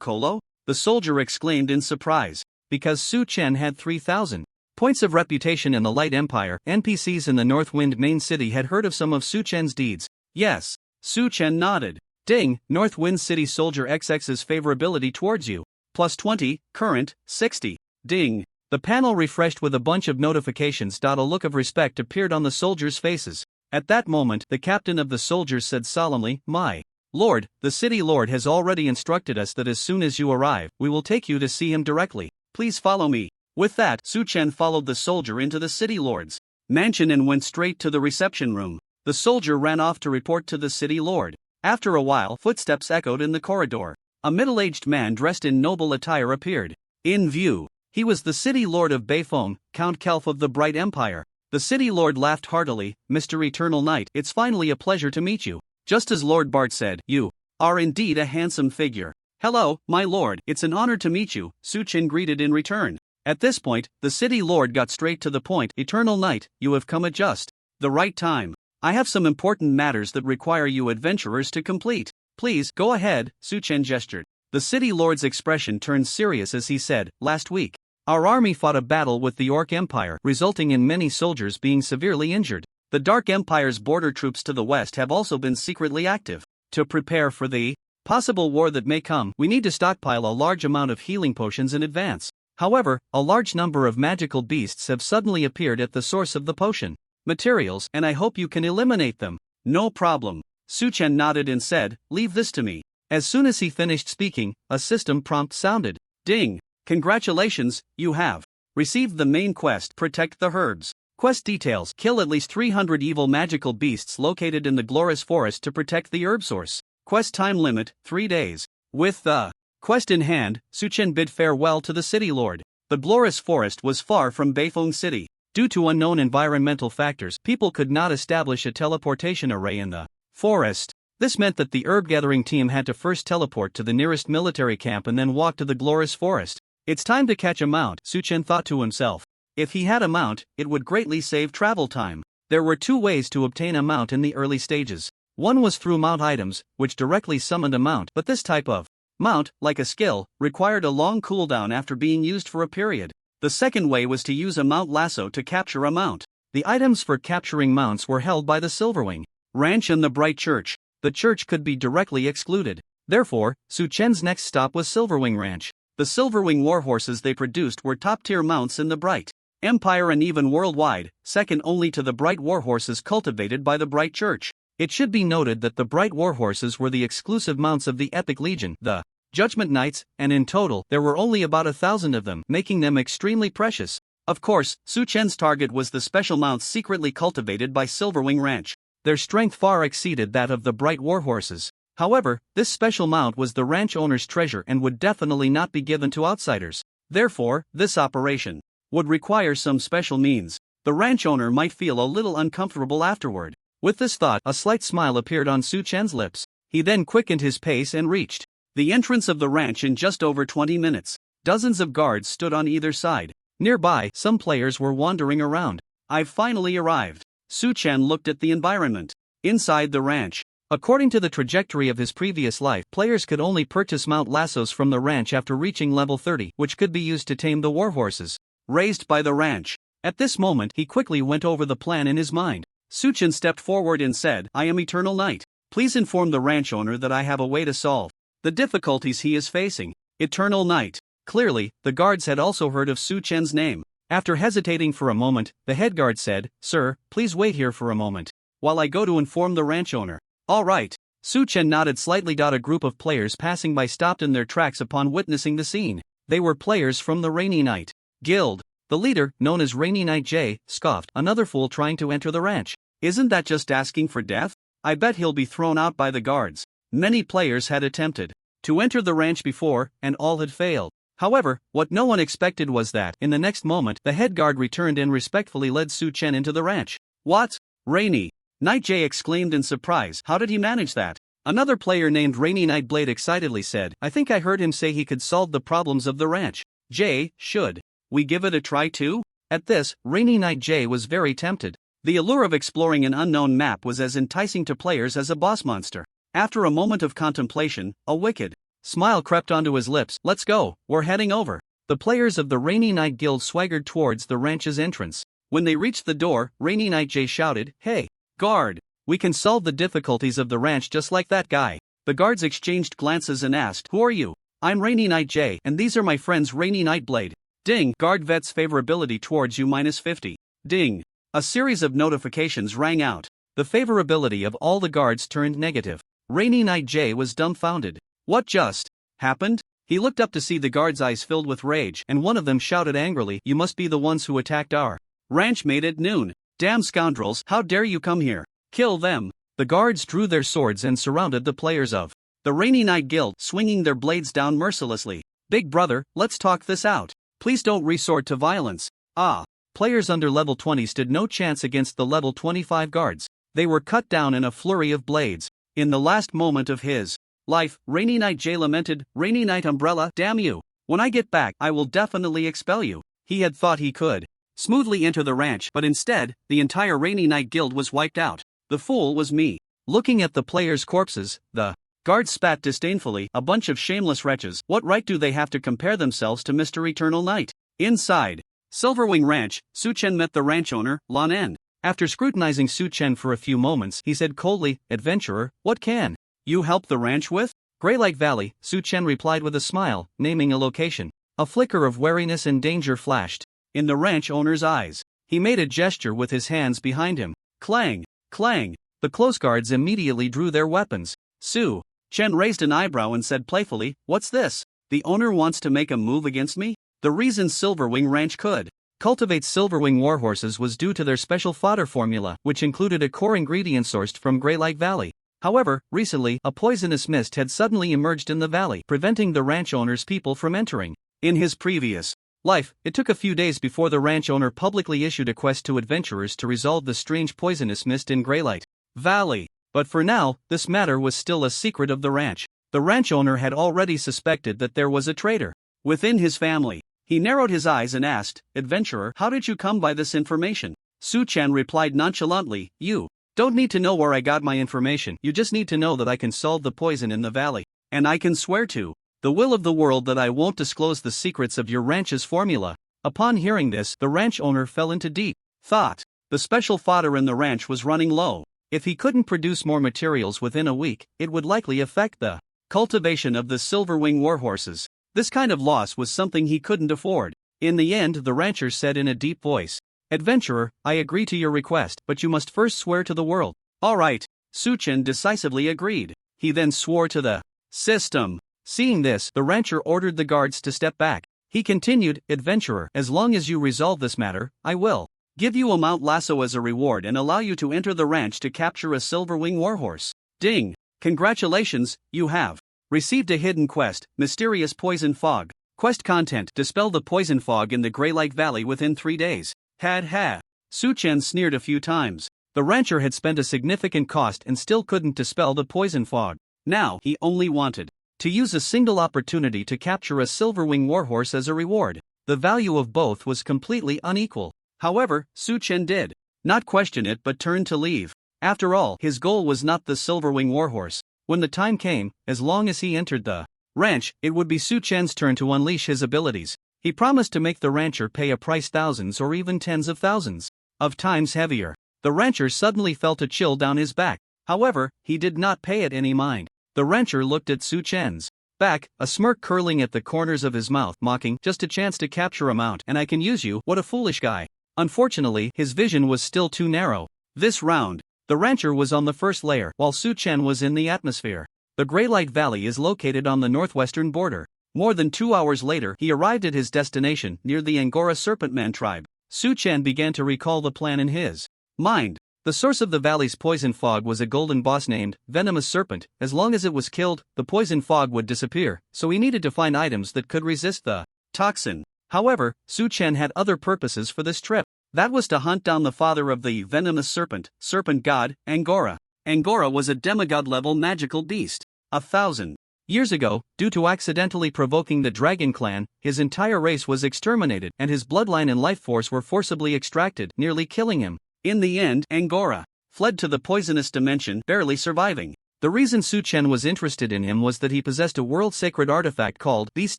Kolo?" The soldier exclaimed in surprise. Because Suchen had 3,000 points of reputation in the Light Empire, NPCs in the Northwind main city had heard of some of Suchen's deeds. Yes. Suchen nodded. Ding, Northwind City Soldier XX's favorability towards you. Plus 20, current, 60. Ding. The panel refreshed with a bunch of notifications. A look of respect appeared on the soldiers' faces. At that moment, the captain of the soldiers said solemnly, "My lord, the city lord has already instructed us that as soon as you arrive, we will take you to see him directly. Please follow me." With that, Suchen followed the soldier into the city lord's mansion and went straight to the reception room. The soldier ran off to report to the city lord. After a while, footsteps echoed in the corridor. A middle-aged man dressed in noble attire appeared in view. He was the city lord of Beifong, Count Kelf of the Bright Empire. The city lord laughed heartily. Mr. Eternal Knight, it's finally a pleasure to meet you. Just as Lord Bart said, you are indeed a handsome figure. Hello, my lord, it's an honor to meet you, Su Chen greeted in return. At this point, the city lord got straight to the point. Eternal Knight, you have come at just the right time. I have some important matters that require you adventurers to complete. Please, go ahead, Su Chen gestured. The city lord's expression turned serious as he said, last week, our army fought a battle with the Orc Empire, resulting in many soldiers being severely injured. The Dark Empire's border troops to the west have also been secretly active. To prepare for the possible war that may come, we need to stockpile a large amount of healing potions in advance. However, a large number of magical beasts have suddenly appeared at the source of the potion materials, and I hope you can eliminate them. No problem. Su Chen nodded and said, leave this to me. As soon as he finished speaking, a system prompt sounded. Ding! Congratulations, you have received the main quest, Protect the Herbs. Quest details: kill at least 300 evil magical beasts located in the Glorious Forest to protect the herb source. Quest time limit, 3 days. With the quest in hand, Su Chen bid farewell to the city lord. The Glorious Forest was far from Beifong City. Due to unknown environmental factors, people could not establish a teleportation array in the forest. This meant that the herb gathering team had to first teleport to the nearest military camp and then walk to the Glorious Forest. It's time to catch a mount, Su Chen thought to himself. If he had a mount, it would greatly save travel time. There were 2 ways to obtain a mount in the early stages. One was through mount items, which directly summoned a mount, but this type of mount, like a skill, required a long cooldown after being used for a period. The second way was to use a mount lasso to capture a mount. The items for capturing mounts were held by the Silverwing Ranch and the Bright Church. The church could be directly excluded. Therefore, Su Chen's next stop was Silverwing Ranch. The Silverwing warhorses they produced were top-tier mounts in the Bright Empire and even worldwide, second only to the Bright warhorses cultivated by the Bright Church. It should be noted that the Bright warhorses were the exclusive mounts of the Epic Legion, the Judgment Knights, and in total, there were only about 1,000 of them, making them extremely precious. Of course, Su Chen's target was the special mounts secretly cultivated by Silverwing Ranch. Their strength far exceeded that of the Bright warhorses. However, this special mount was the ranch owner's treasure and would definitely not be given to outsiders. Therefore, this operation would require some special means. The ranch owner might feel a little uncomfortable afterward. With this thought, a slight smile appeared on Su Chen's lips. He then quickened his pace and reached the entrance of the ranch in just over 20 minutes. Dozens of guards stood on either side. Nearby, some players were wandering around. I've finally arrived. Su Chen looked at the environment inside the ranch. According to the trajectory of his previous life, players could only purchase mount lassos from the ranch after reaching level 30, which could be used to tame the warhorses raised by the ranch. At this moment, he quickly went over the plan in his mind. Su Chen stepped forward and said, I am Eternal Knight. Please inform the ranch owner that I have a way to solve the difficulties he is facing. Eternal Knight. Clearly, the guards had also heard of Su Chen's name. After hesitating for a moment, the head guard said, Sir, please wait here for a moment while I go to inform the ranch owner. All right. Su Chen nodded slightly. A group of players passing by stopped in their tracks upon witnessing the scene. They were players from the Rainy Night Guild. The leader, known as Rainy Night J, scoffed, another fool trying to enter the ranch. Isn't that just asking for death? I bet he'll be thrown out by the guards. Many players had attempted to enter the ranch before, and all had failed. However, what no one expected was that, in the next moment, the head guard returned and respectfully led Su Chen into the ranch. What? Rainy Night J exclaimed in surprise. How did he manage that? Another player named Rainy Night Blade excitedly said, I think I heard him say he could solve the problems of the ranch. J, should we give it a try too? At this, Rainy Night J was very tempted. The allure of exploring an unknown map was as enticing to players as a boss monster. After a moment of contemplation, a wicked smile crept onto his lips. Let's go, we're heading over. The players of the Rainy Night Guild swaggered towards the ranch's entrance. When they reached the door, Rainy Night J shouted, Hey, guard, we can solve the difficulties of the ranch just like that guy. The guards exchanged glances and asked, Who are you? I'm Rainy Night J, and these are my friends Rainy Night Blade. Ding, guard vet's favorability towards you -50. Ding. A series of notifications rang out. The favorability of all the guards turned negative. Rainy Night J was dumbfounded. What just happened? He looked up to see the guards' eyes filled with rage, and one of them shouted angrily, You must be the ones who attacked our ranch mate at noon. Damn scoundrels, how dare you come here? Kill them. The guards drew their swords and surrounded the players of the Rainy Night Guild, swinging their blades down mercilessly. Big brother, let's talk this out. Please don't resort to violence. Ah. Players under level 20 stood no chance against the level 25 guards. They were cut down in a flurry of blades. In the last moment of his life, Rainy Knight J lamented, "Rainy Knight Umbrella, damn you. When I get back, I will definitely expel you." He had thought he could smoothly enter the ranch, but instead, the entire Rainy Knight guild was wiped out. The fool was me. Looking at the players' corpses, the guards spat disdainfully, "A bunch of shameless wretches. What right do they have to compare themselves to Mr. Eternal Knight?" Inside Silverwing Ranch, Su Chen met the ranch owner, Lan En. After scrutinizing Su Chen for a few moments, he said coldly, "Adventurer, what can you help the ranch with?" Greylight Valley, Su Chen replied with a smile, naming a location. A flicker of wariness and danger flashed in the ranch owner's eyes. He made a gesture with his hands behind him. Clang! Clang! The close guards immediately drew their weapons. Su Chen raised an eyebrow and said playfully, "What's this? The owner wants to make a move against me?" The reason Silverwing Ranch could cultivate Silverwing warhorses was due to their special fodder formula, which included a core ingredient sourced from Greylight Valley. However, recently, a poisonous mist had suddenly emerged in the valley, preventing the ranch owner's people from entering. In his previous life, it took a few days before the ranch owner publicly issued a quest to adventurers to resolve the strange poisonous mist in Greylight Valley. But for now, this matter was still a secret of the ranch. The ranch owner had already suspected that there was a traitor within his family. He narrowed his eyes and asked, "Adventurer, how did you come by this information?" Su Chen replied nonchalantly, "You don't need to know where I got my information, you just need to know that I can solve the poison in the valley. And I can swear to the will of the world that I won't disclose the secrets of your ranch's formula." Upon hearing this, the ranch owner fell into deep thought. The special fodder in the ranch was running low. If he couldn't produce more materials within a week, it would likely affect the cultivation of the Silverwing warhorses. This kind of loss was something he couldn't afford. In the end, the rancher said in a deep voice, "Adventurer, I agree to your request, but you must first swear to the world." "All right." Su Chen decisively agreed. He then swore to the system. Seeing this, the rancher ordered the guards to step back. He continued, "Adventurer, as long as you resolve this matter, I will give you a Mount Lasso as a reward and allow you to enter the ranch to capture a Silverwing warhorse." Ding! Congratulations, you have received a hidden quest, Mysterious Poison Fog. Quest content: dispel the poison fog in the Greylight Valley within 3 days. Had ha! Su Chen sneered a few times. The rancher had spent a significant cost and still couldn't dispel the poison fog. Now, he only wanted to use a single opportunity to capture a Silverwing warhorse as a reward. The value of both was completely unequal. However, Su Chen did not question it but turned to leave. After all, his goal was not the Silverwing warhorse. When the time came, as long as he entered the ranch, it would be Su Chen's turn to unleash his abilities. He promised to make the rancher pay a price thousands or even tens of thousands of times heavier. The rancher suddenly felt a chill down his back. However, he did not pay it any mind. The rancher looked at Su Chen's back, a smirk curling at the corners of his mouth, mocking, "Just a chance to capture a mount, and I can use you, what a foolish guy." Unfortunately, his vision was still too narrow. This round, the rancher was on the first layer, while Su Chen was in the atmosphere. The Greylight Valley is located on the northwestern border. More than 2 hours later, he arrived at his destination, near the Angora Serpentman tribe. Su Chen began to recall the plan in his mind. The source of the valley's poison fog was a golden boss named Venomous Serpent. As long as it was killed, the poison fog would disappear, so he needed to find items that could resist the toxin. However, Su Chen had other purposes for this trip. That was to hunt down the father of the venomous serpent god, Angora. Angora was a demigod-level magical beast. 1,000 years ago, due to accidentally provoking the Dragon Clan, his entire race was exterminated and his bloodline and life force were forcibly extracted, nearly killing him. In the end, Angora fled to the poisonous dimension, barely surviving. The reason Su Chen was interested in him was that he possessed a world-sacred artifact called Beast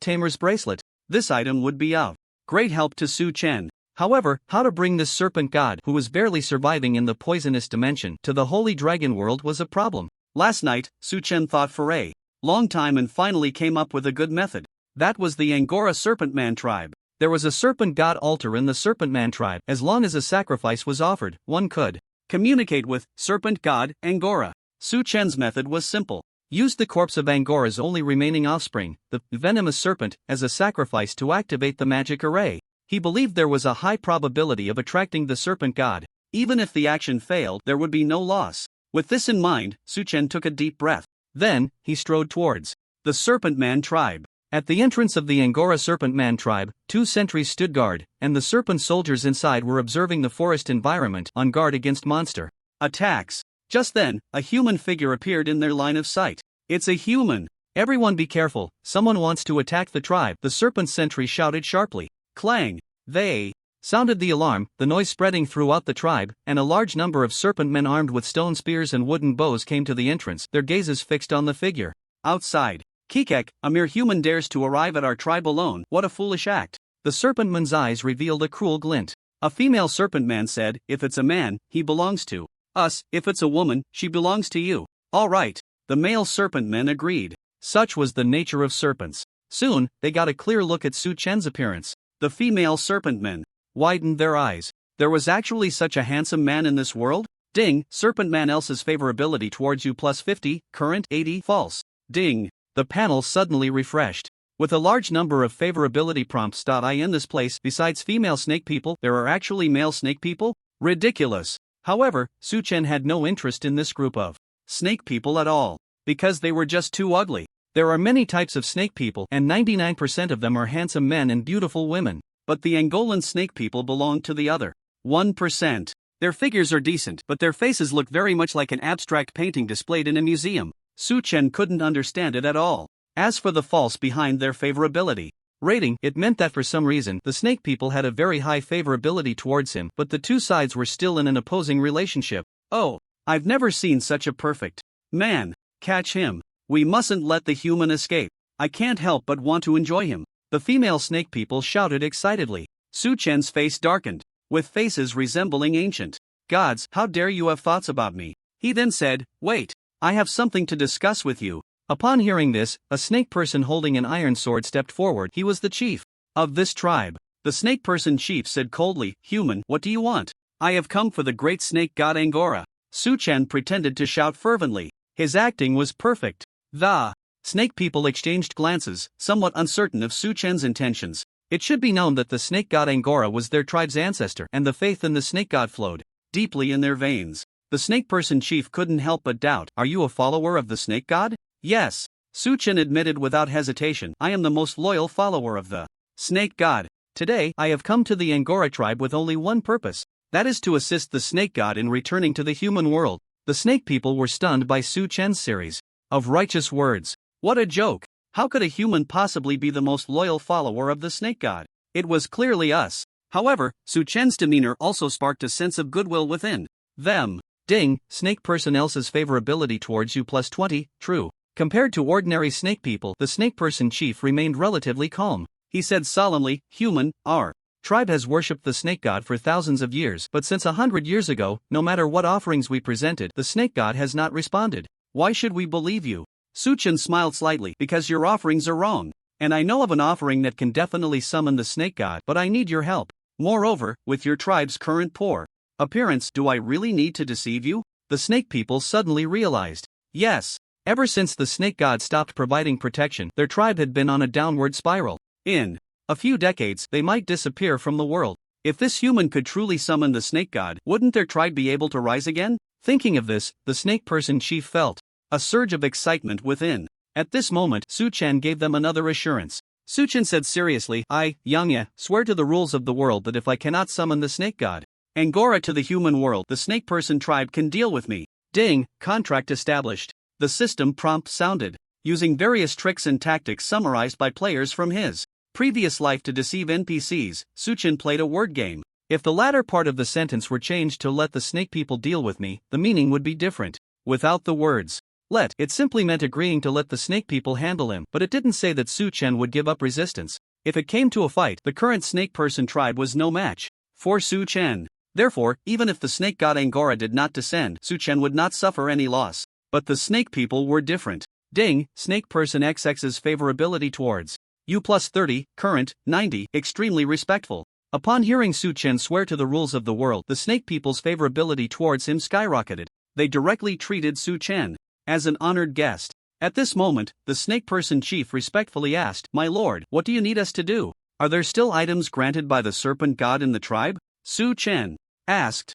Tamer's Bracelet. This item would be of great help to Su Chen. However, how to bring this serpent god, who was barely surviving in the poisonous dimension, to the holy dragon world was a problem. Last night, Su Chen thought for a long time and finally came up with a good method. That was the Angora Serpentman tribe. There was a serpent god altar in the Serpentman tribe. As long as a sacrifice was offered, one could communicate with serpent god Angora. Su Chen's method was simple. Use the corpse of Angora's only remaining offspring, the venomous serpent, as a sacrifice to activate the magic array. He believed there was a high probability of attracting the serpent god. Even if the action failed, there would be no loss. With this in mind, Su Chen took a deep breath. Then, he strode towards the Serpentman tribe. At the entrance of the Angora Serpent Man tribe, 2 sentries stood guard, and the serpent soldiers inside were observing the forest environment, on guard against monster attacks. Just then, a human figure appeared in their line of sight. It's a human. Everyone be careful, someone wants to attack the tribe, the serpent sentry shouted sharply. Clang. They sounded the alarm, the noise spreading throughout the tribe, and a large number of serpent men armed with stone spears and wooden bows came to the entrance, their gazes fixed on the figure. Outside. Kikek, a mere human dares to arrive at our tribe alone, what a foolish act. The serpentman's eyes revealed a cruel glint. A female serpent man said, if it's a man, he belongs to us, if it's a woman, she belongs to you. All right. The male serpent men agreed. Such was the nature of serpents. Soon, they got a clear look at Su Chen's appearance. The female serpent men widened their eyes. There was actually such a handsome man in this world? Ding, serpent man else's favorability towards you plus 50, current 80, false. Ding. The panel suddenly refreshed. With a large number of favorability prompts. In this place, besides female snake people, there are actually male snake people? Ridiculous. However, Su Chen had no interest in this group of snake people at all, because they were just too ugly. There are many types of snake people, and 99% of them are handsome men and beautiful women. But the Angolan snake people belong to the other 1%. Their figures are decent, but their faces look very much like an abstract painting displayed in a museum. Su Chen couldn't understand it at all. As for the false behind their favorability rating, it meant that for some reason the snake people had a very high favorability towards him, but the two sides were still in an opposing relationship. Oh, I've never seen such a perfect man. Catch him. We mustn't let the human escape. I can't help but want to enjoy him. The female snake people shouted excitedly. Su Chen's face darkened, with faces resembling ancient gods. How dare you have thoughts about me? He then said, wait, I have something to discuss with you. Upon hearing this, a snake person holding an iron sword stepped forward. He was the chief of this tribe. The snake person chief said coldly, human, what do you want? I have come for the great snake god Angora. Su Chen pretended to shout fervently. His acting was perfect. The snake people exchanged glances, somewhat uncertain of Su Chen's intentions. It should be known that the snake god Angora was their tribe's ancestor, and the faith in the snake god flowed deeply in their veins. The snake person chief couldn't help but doubt, are you a follower of the snake god? Yes. Su Chen admitted without hesitation, I am the most loyal follower of the snake god. Today, I have come to the Angora tribe with only one purpose. That is to assist the snake god in returning to the human world. The snake people were stunned by Su Chen's series of righteous words. What a joke! How could a human possibly be the most loyal follower of the snake god? It was clearly us. However, Su Chen's demeanor also sparked a sense of goodwill within them. Ding, snake person else's favorability towards you plus 20, true. Compared to ordinary snake people, the snake person chief remained relatively calm. He said solemnly, human, our tribe has worshipped the snake god for thousands of years, but since 100 years ago, no matter what offerings we presented, the snake god has not responded. Why should we believe you? Su Chen smiled slightly, because your offerings are wrong. And I know of an offering that can definitely summon the snake god, but I need your help. Moreover, with your tribe's current poor appearance, do I really need to deceive you? The snake people suddenly realized. Yes. Ever since the snake god stopped providing protection, their tribe had been on a downward spiral. In a few decades, they might disappear from the world. If this human could truly summon the snake god, wouldn't their tribe be able to rise again? Thinking of this, the snake person chief felt a surge of excitement within. At this moment, Su Chen gave them another assurance. Su Chen said seriously, I, Yangya, swear to the rules of the world that if I cannot summon the snake god Angora to the human world, the snake person tribe can deal with me. Ding, contract established. The system prompt sounded, using various tricks and tactics summarized by players from his previous life to deceive NPCs. Su Chen played a word game. If the latter part of the sentence were changed to let the snake people deal with me, the meaning would be different. Without the words let, it simply meant agreeing to let the snake people handle him, but it didn't say that Su Chen would give up resistance. If it came to a fight, the current snake person tribe was no match for Su Chen. Therefore, even if the snake god Angora did not descend, Su Chen would not suffer any loss. But the snake people were different. Ding, snake person XX's favorability towards you plus 30, current, 90, extremely respectful. Upon hearing Su Chen swear to the rules of the world, the snake people's favorability towards him skyrocketed. They directly treated Su Chen as an honored guest. At this moment, the snake person chief respectfully asked, my lord, what do you need us to do? Are there still items granted by the serpent god in the tribe? Su Chen asked.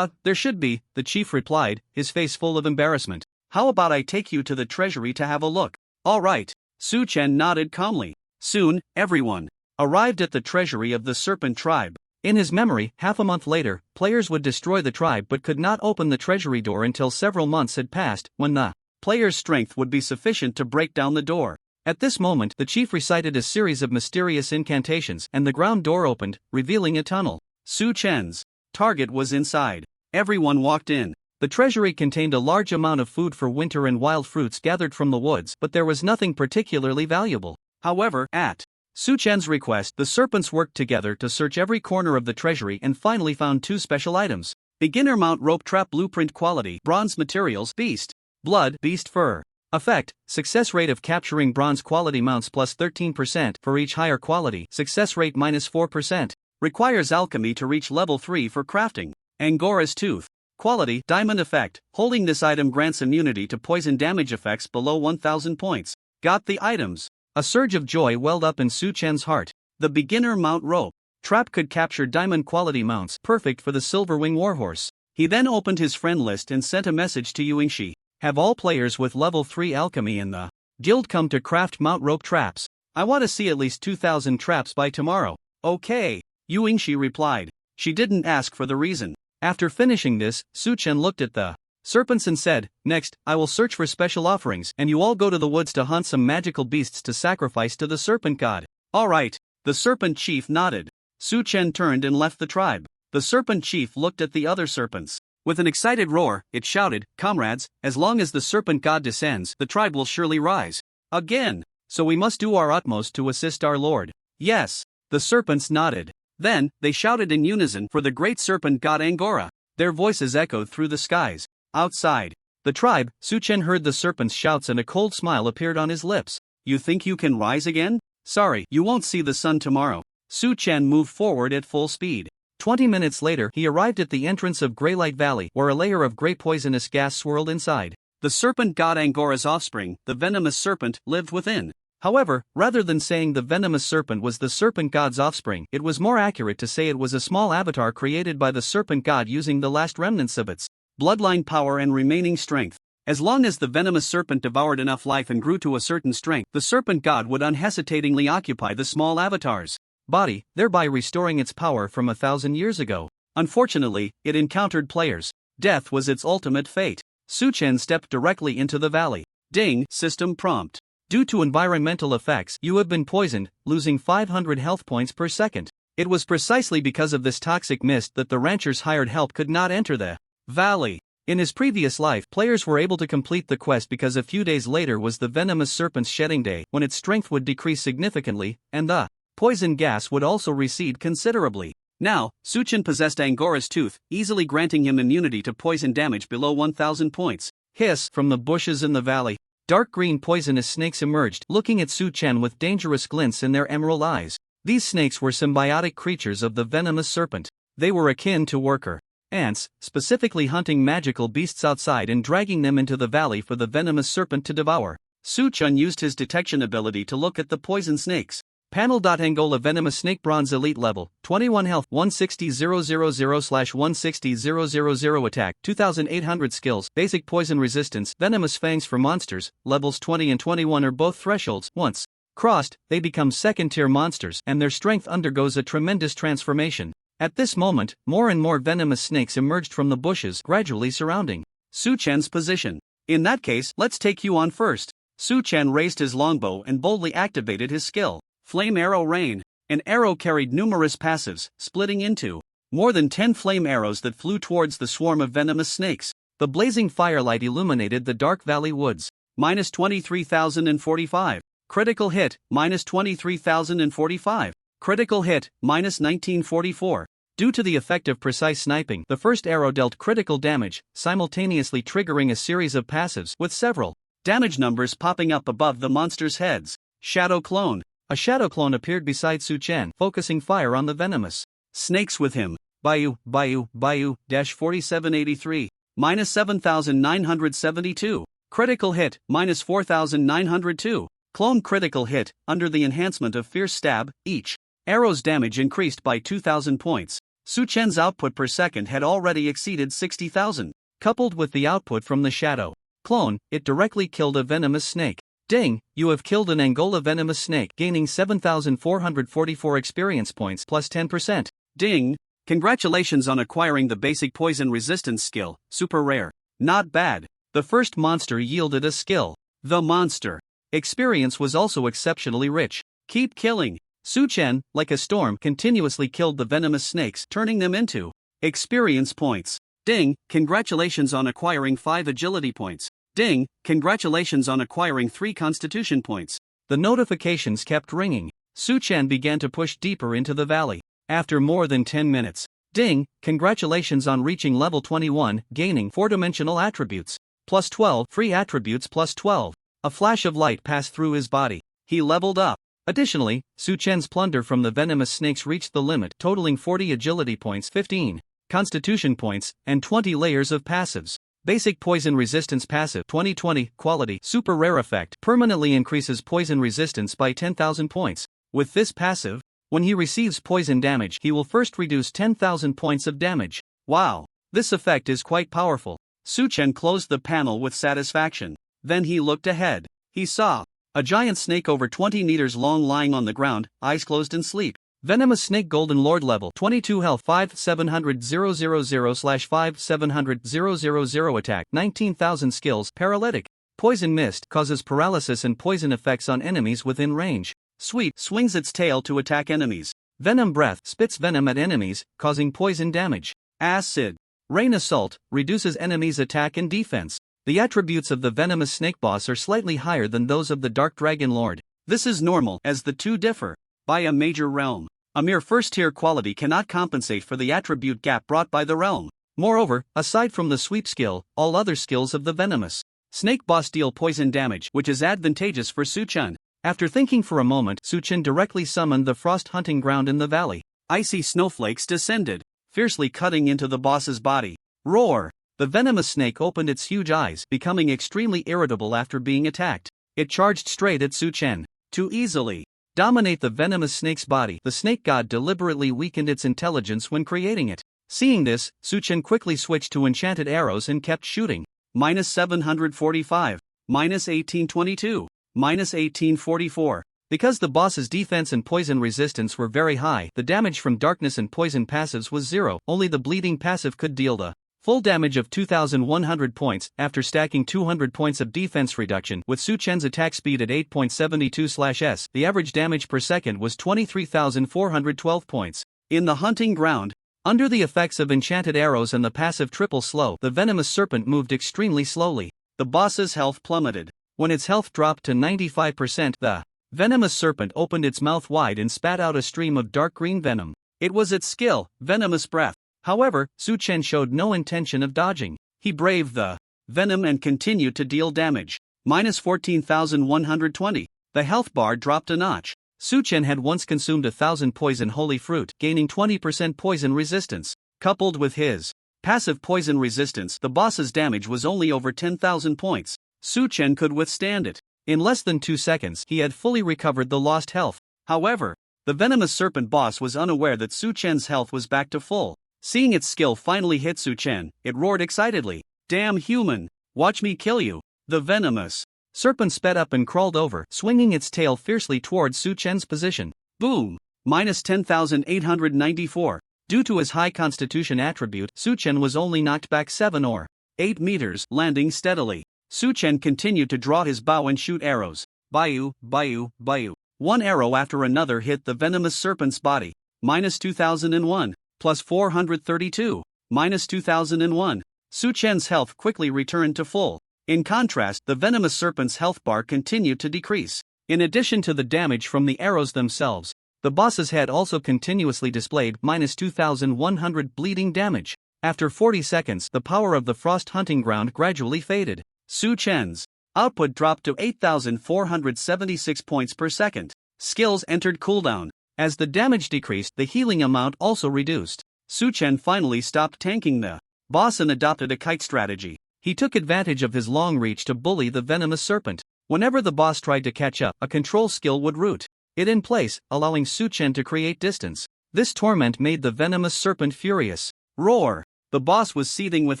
There should be, the chief replied, his face full of embarrassment. How about I take you to the treasury to have a look? All right. Su Chen nodded calmly. Soon, everyone arrived at the treasury of the serpent tribe. In his memory, half a month later, players would destroy the tribe but could not open the treasury door until several months had passed, when the player's strength would be sufficient to break down the door. At this moment, the chief recited a series of mysterious incantations, and the ground door opened, revealing a tunnel. Su Chen's target was inside. Everyone walked in. The treasury contained a large amount of food for winter and wild fruits gathered from the woods, but there was nothing particularly valuable. However, at Su Chen's request, the serpents worked together to search every corner of the treasury and finally found 2 special items. Beginner mount rope trap blueprint quality, bronze materials, beast blood, beast fur. Effect: success rate of capturing bronze quality mounts plus 13% for each higher quality, success rate minus 4%. Requires alchemy to reach level 3 for crafting. Angora's tooth. Quality, diamond effect. Holding this item grants immunity to poison damage effects below 1000 points. Got the items. A surge of joy welled up in Su Chen's heart. The beginner mount rope trap could capture diamond quality mounts, perfect for the Silverwing Warhorse. He then opened his friend list and sent a message to Yuingshi. Have all players with level 3 alchemy in the guild come to craft mount rope traps. I want to see at least 2000 traps by tomorrow. Okay, Yuingshi replied. She didn't ask for the reason. After finishing this, Su Chen looked at the serpents and said, "Next, I will search for special offerings, and you all go to the woods to hunt some magical beasts to sacrifice to the serpent god." Alright, the serpent chief nodded. Su Chen turned and left the tribe. The serpent chief looked at the other serpents. With an excited roar, it shouted, "Comrades, as long as the serpent god descends, the tribe will surely rise. Again, so we must do our utmost to assist our lord." Yes, the serpents nodded. Then, they shouted in unison for the great serpent god Angora. Their voices echoed through the skies. Outside the tribe, Su Chen heard the serpent's shouts and a cold smile appeared on his lips. "You think you can rise again? Sorry, you won't see the sun tomorrow." Su Chen moved forward at full speed. 20 minutes later, he arrived at the entrance of Greylight Valley, where a layer of grey poisonous gas swirled inside. The serpent god Angora's offspring, the venomous serpent, lived within. However, rather than saying the venomous serpent was the serpent god's offspring, it was more accurate to say it was a small avatar created by the serpent god using the last remnants of its bloodline power and remaining strength. As long as the venomous serpent devoured enough life and grew to a certain strength, the serpent god would unhesitatingly occupy the small avatar's body, thereby restoring its power from 1,000 years ago. Unfortunately, it encountered players. Death was its ultimate fate. Su Chen stepped directly into the valley. Ding, system prompt. Due to environmental effects, you have been poisoned, losing 500 health points per second. It was precisely because of this toxic mist that the rancher's hired help could not enter the valley. In his previous life, players were able to complete the quest because a few days later was the venomous serpent's shedding day, when its strength would decrease significantly, and the poison gas would also recede considerably. Now, Su Chen possessed Angora's tooth, easily granting him immunity to poison damage below 1000 points. Hiss! From the bushes in the valley, dark green poisonous snakes emerged, looking at Su Chen with dangerous glints in their emerald eyes. These snakes were symbiotic creatures of the venomous serpent. They were akin to worker ants, specifically hunting magical beasts outside and dragging them into the valley for the venomous serpent to devour. Su Chen used his detection ability to look at the poison snakes. Panel. Angola venomous snake bronze elite level, 21 health, 160,000/160,000 attack, 2800 skills, basic poison resistance, venomous fangs for monsters, levels 20 and 21 are both thresholds. Once crossed, they become second-tier monsters, and their strength undergoes a tremendous transformation. At this moment, more and more venomous snakes emerged from the bushes, gradually surrounding Su Chen's position. "In that case, let's take you on first." Su Chen raised his longbow and boldly activated his skill. Flame Arrow Rain. An arrow carried numerous passives, splitting into more than 10 flame arrows that flew towards the swarm of venomous snakes. The blazing firelight illuminated the dark valley woods. Minus 23,045. Critical hit, minus 23,045. Critical hit, minus 1944. Due to the effect of precise sniping, the first arrow dealt critical damage, simultaneously triggering a series of passives, with several damage numbers popping up above the monsters' heads. Shadow Clone. A shadow clone appeared beside Su Chen, focusing fire on the venomous snakes with him. Bayou, 4783. Minus 7,972. Critical hit, minus 4,902. Clone critical hit, under the enhancement of Fierce Stab, each arrow's damage increased by 2,000 points. Su Chen's output per second had already exceeded 60,000. Coupled with the output from the shadow clone, it directly killed a venomous snake. Ding, you have killed an Angola venomous snake, gaining 7,444 experience points plus 10%. Ding, congratulations on acquiring the basic poison resistance skill, super rare. Not bad. The first monster yielded a skill. The monster experience was also exceptionally rich. Keep killing. Su Chen, like a storm, continuously killed the venomous snakes, turning them into experience points. Ding, congratulations on acquiring 5 agility points. Ding, congratulations on acquiring 3 constitution points. The notifications kept ringing. Su Chen began to push deeper into the valley. After more than 10 minutes. Ding, congratulations on reaching level 21, gaining 4-dimensional attributes. Plus 12, free attributes plus 12. A flash of light passed through his body. He leveled up. Additionally, Su Chen's plunder from the venomous snakes reached the limit, totaling 40 agility points, 15 constitution points, and 20 layers of passives. Basic poison resistance passive 2020 quality super rare effect permanently increases poison resistance by 10,000 points. With this passive, when he receives poison damage, he will first reduce 10,000 points of damage. Wow, this effect is quite powerful. Su Chen closed the panel with satisfaction. Then he looked ahead. He saw a giant snake over 20 meters long lying on the ground, eyes closed in sleep. Venomous Snake Golden Lord level 22 health 5700,000/5700,000 attack 19,000 skills paralytic. Poison Mist causes paralysis and poison effects on enemies within range. Sweep swings its tail to attack enemies. Venom Breath spits venom at enemies, causing poison damage. Acid Rain Assault reduces enemies' attack and defense. The attributes of the venomous snake boss are slightly higher than those of the Dark Dragon Lord. This is normal, as the two differ by a major realm. A mere first-tier quality cannot compensate for the attribute gap brought by the realm. Moreover, aside from the sweep skill, all other skills of the venomous snake boss deal poison damage, which is advantageous for Su Chen. After thinking for a moment, Su Chen directly summoned the frost hunting ground in the valley. Icy snowflakes descended, fiercely cutting into the boss's body. Roar! The venomous snake opened its huge eyes, becoming extremely irritable after being attacked. It charged straight at Su Chen. To easily dominate the venomous snake's body, the snake god deliberately weakened its intelligence when creating it. Seeing this, Su Chen quickly switched to enchanted arrows and kept shooting. -745, -1822, -1844. Because the boss's defense and poison resistance were very high, the damage from darkness and poison passives was 0. Only the bleeding passive could deal the full damage of 2,100 points. After stacking 200 points of defense reduction with Su Chen's attack speed at 8.72/s, the average damage per second was 23,412 points. In the hunting ground, under the effects of enchanted arrows and the passive triple slow, the venomous serpent moved extremely slowly. The boss's health plummeted. When its health dropped to 95%, the venomous serpent opened its mouth wide and spat out a stream of dark green venom. It was its skill, Venomous Breath. However, Su Chen showed no intention of dodging. He braved the venom and continued to deal damage. -14,120. The health bar dropped a notch. Su Chen had once consumed 1,000 poison holy fruit, gaining 20% poison resistance. Coupled with his passive poison resistance, the boss's damage was only over 10,000 points. Su Chen could withstand it. In less than 2 seconds, he had fully recovered the lost health. However, the venomous serpent boss was unaware that Su Chen's health was back to full. Seeing its skill finally hit Su Chen, it roared excitedly. "Damn human! Watch me kill you!" The venomous serpent sped up and crawled over, swinging its tail fiercely towards Su Chen's position. Boom! -10,894. Due to his high constitution attribute, Su Chen was only knocked back 7 or 8 meters, landing steadily. Su Chen continued to draw his bow and shoot arrows. Bayu, bayu, bayu. One arrow after another hit the venomous serpent's body. -2001. +432, -2001. Su Chen's health quickly returned to full. In contrast, the venomous serpent's health bar continued to decrease. In addition to the damage from the arrows themselves, the boss's head also continuously displayed -2,100 bleeding damage. After 40 seconds, the power of the frost hunting ground gradually faded. Su Chen's output dropped to 8,476 points per second. Skills entered cooldown. As the damage decreased, the healing amount also reduced. Su Chen finally stopped tanking the boss and adopted a kite strategy. He took advantage of his long reach to bully the venomous serpent. Whenever the boss tried to catch up, a control skill would root it in place, allowing Su Chen to create distance. This torment made the venomous serpent furious. Roar! The boss was seething with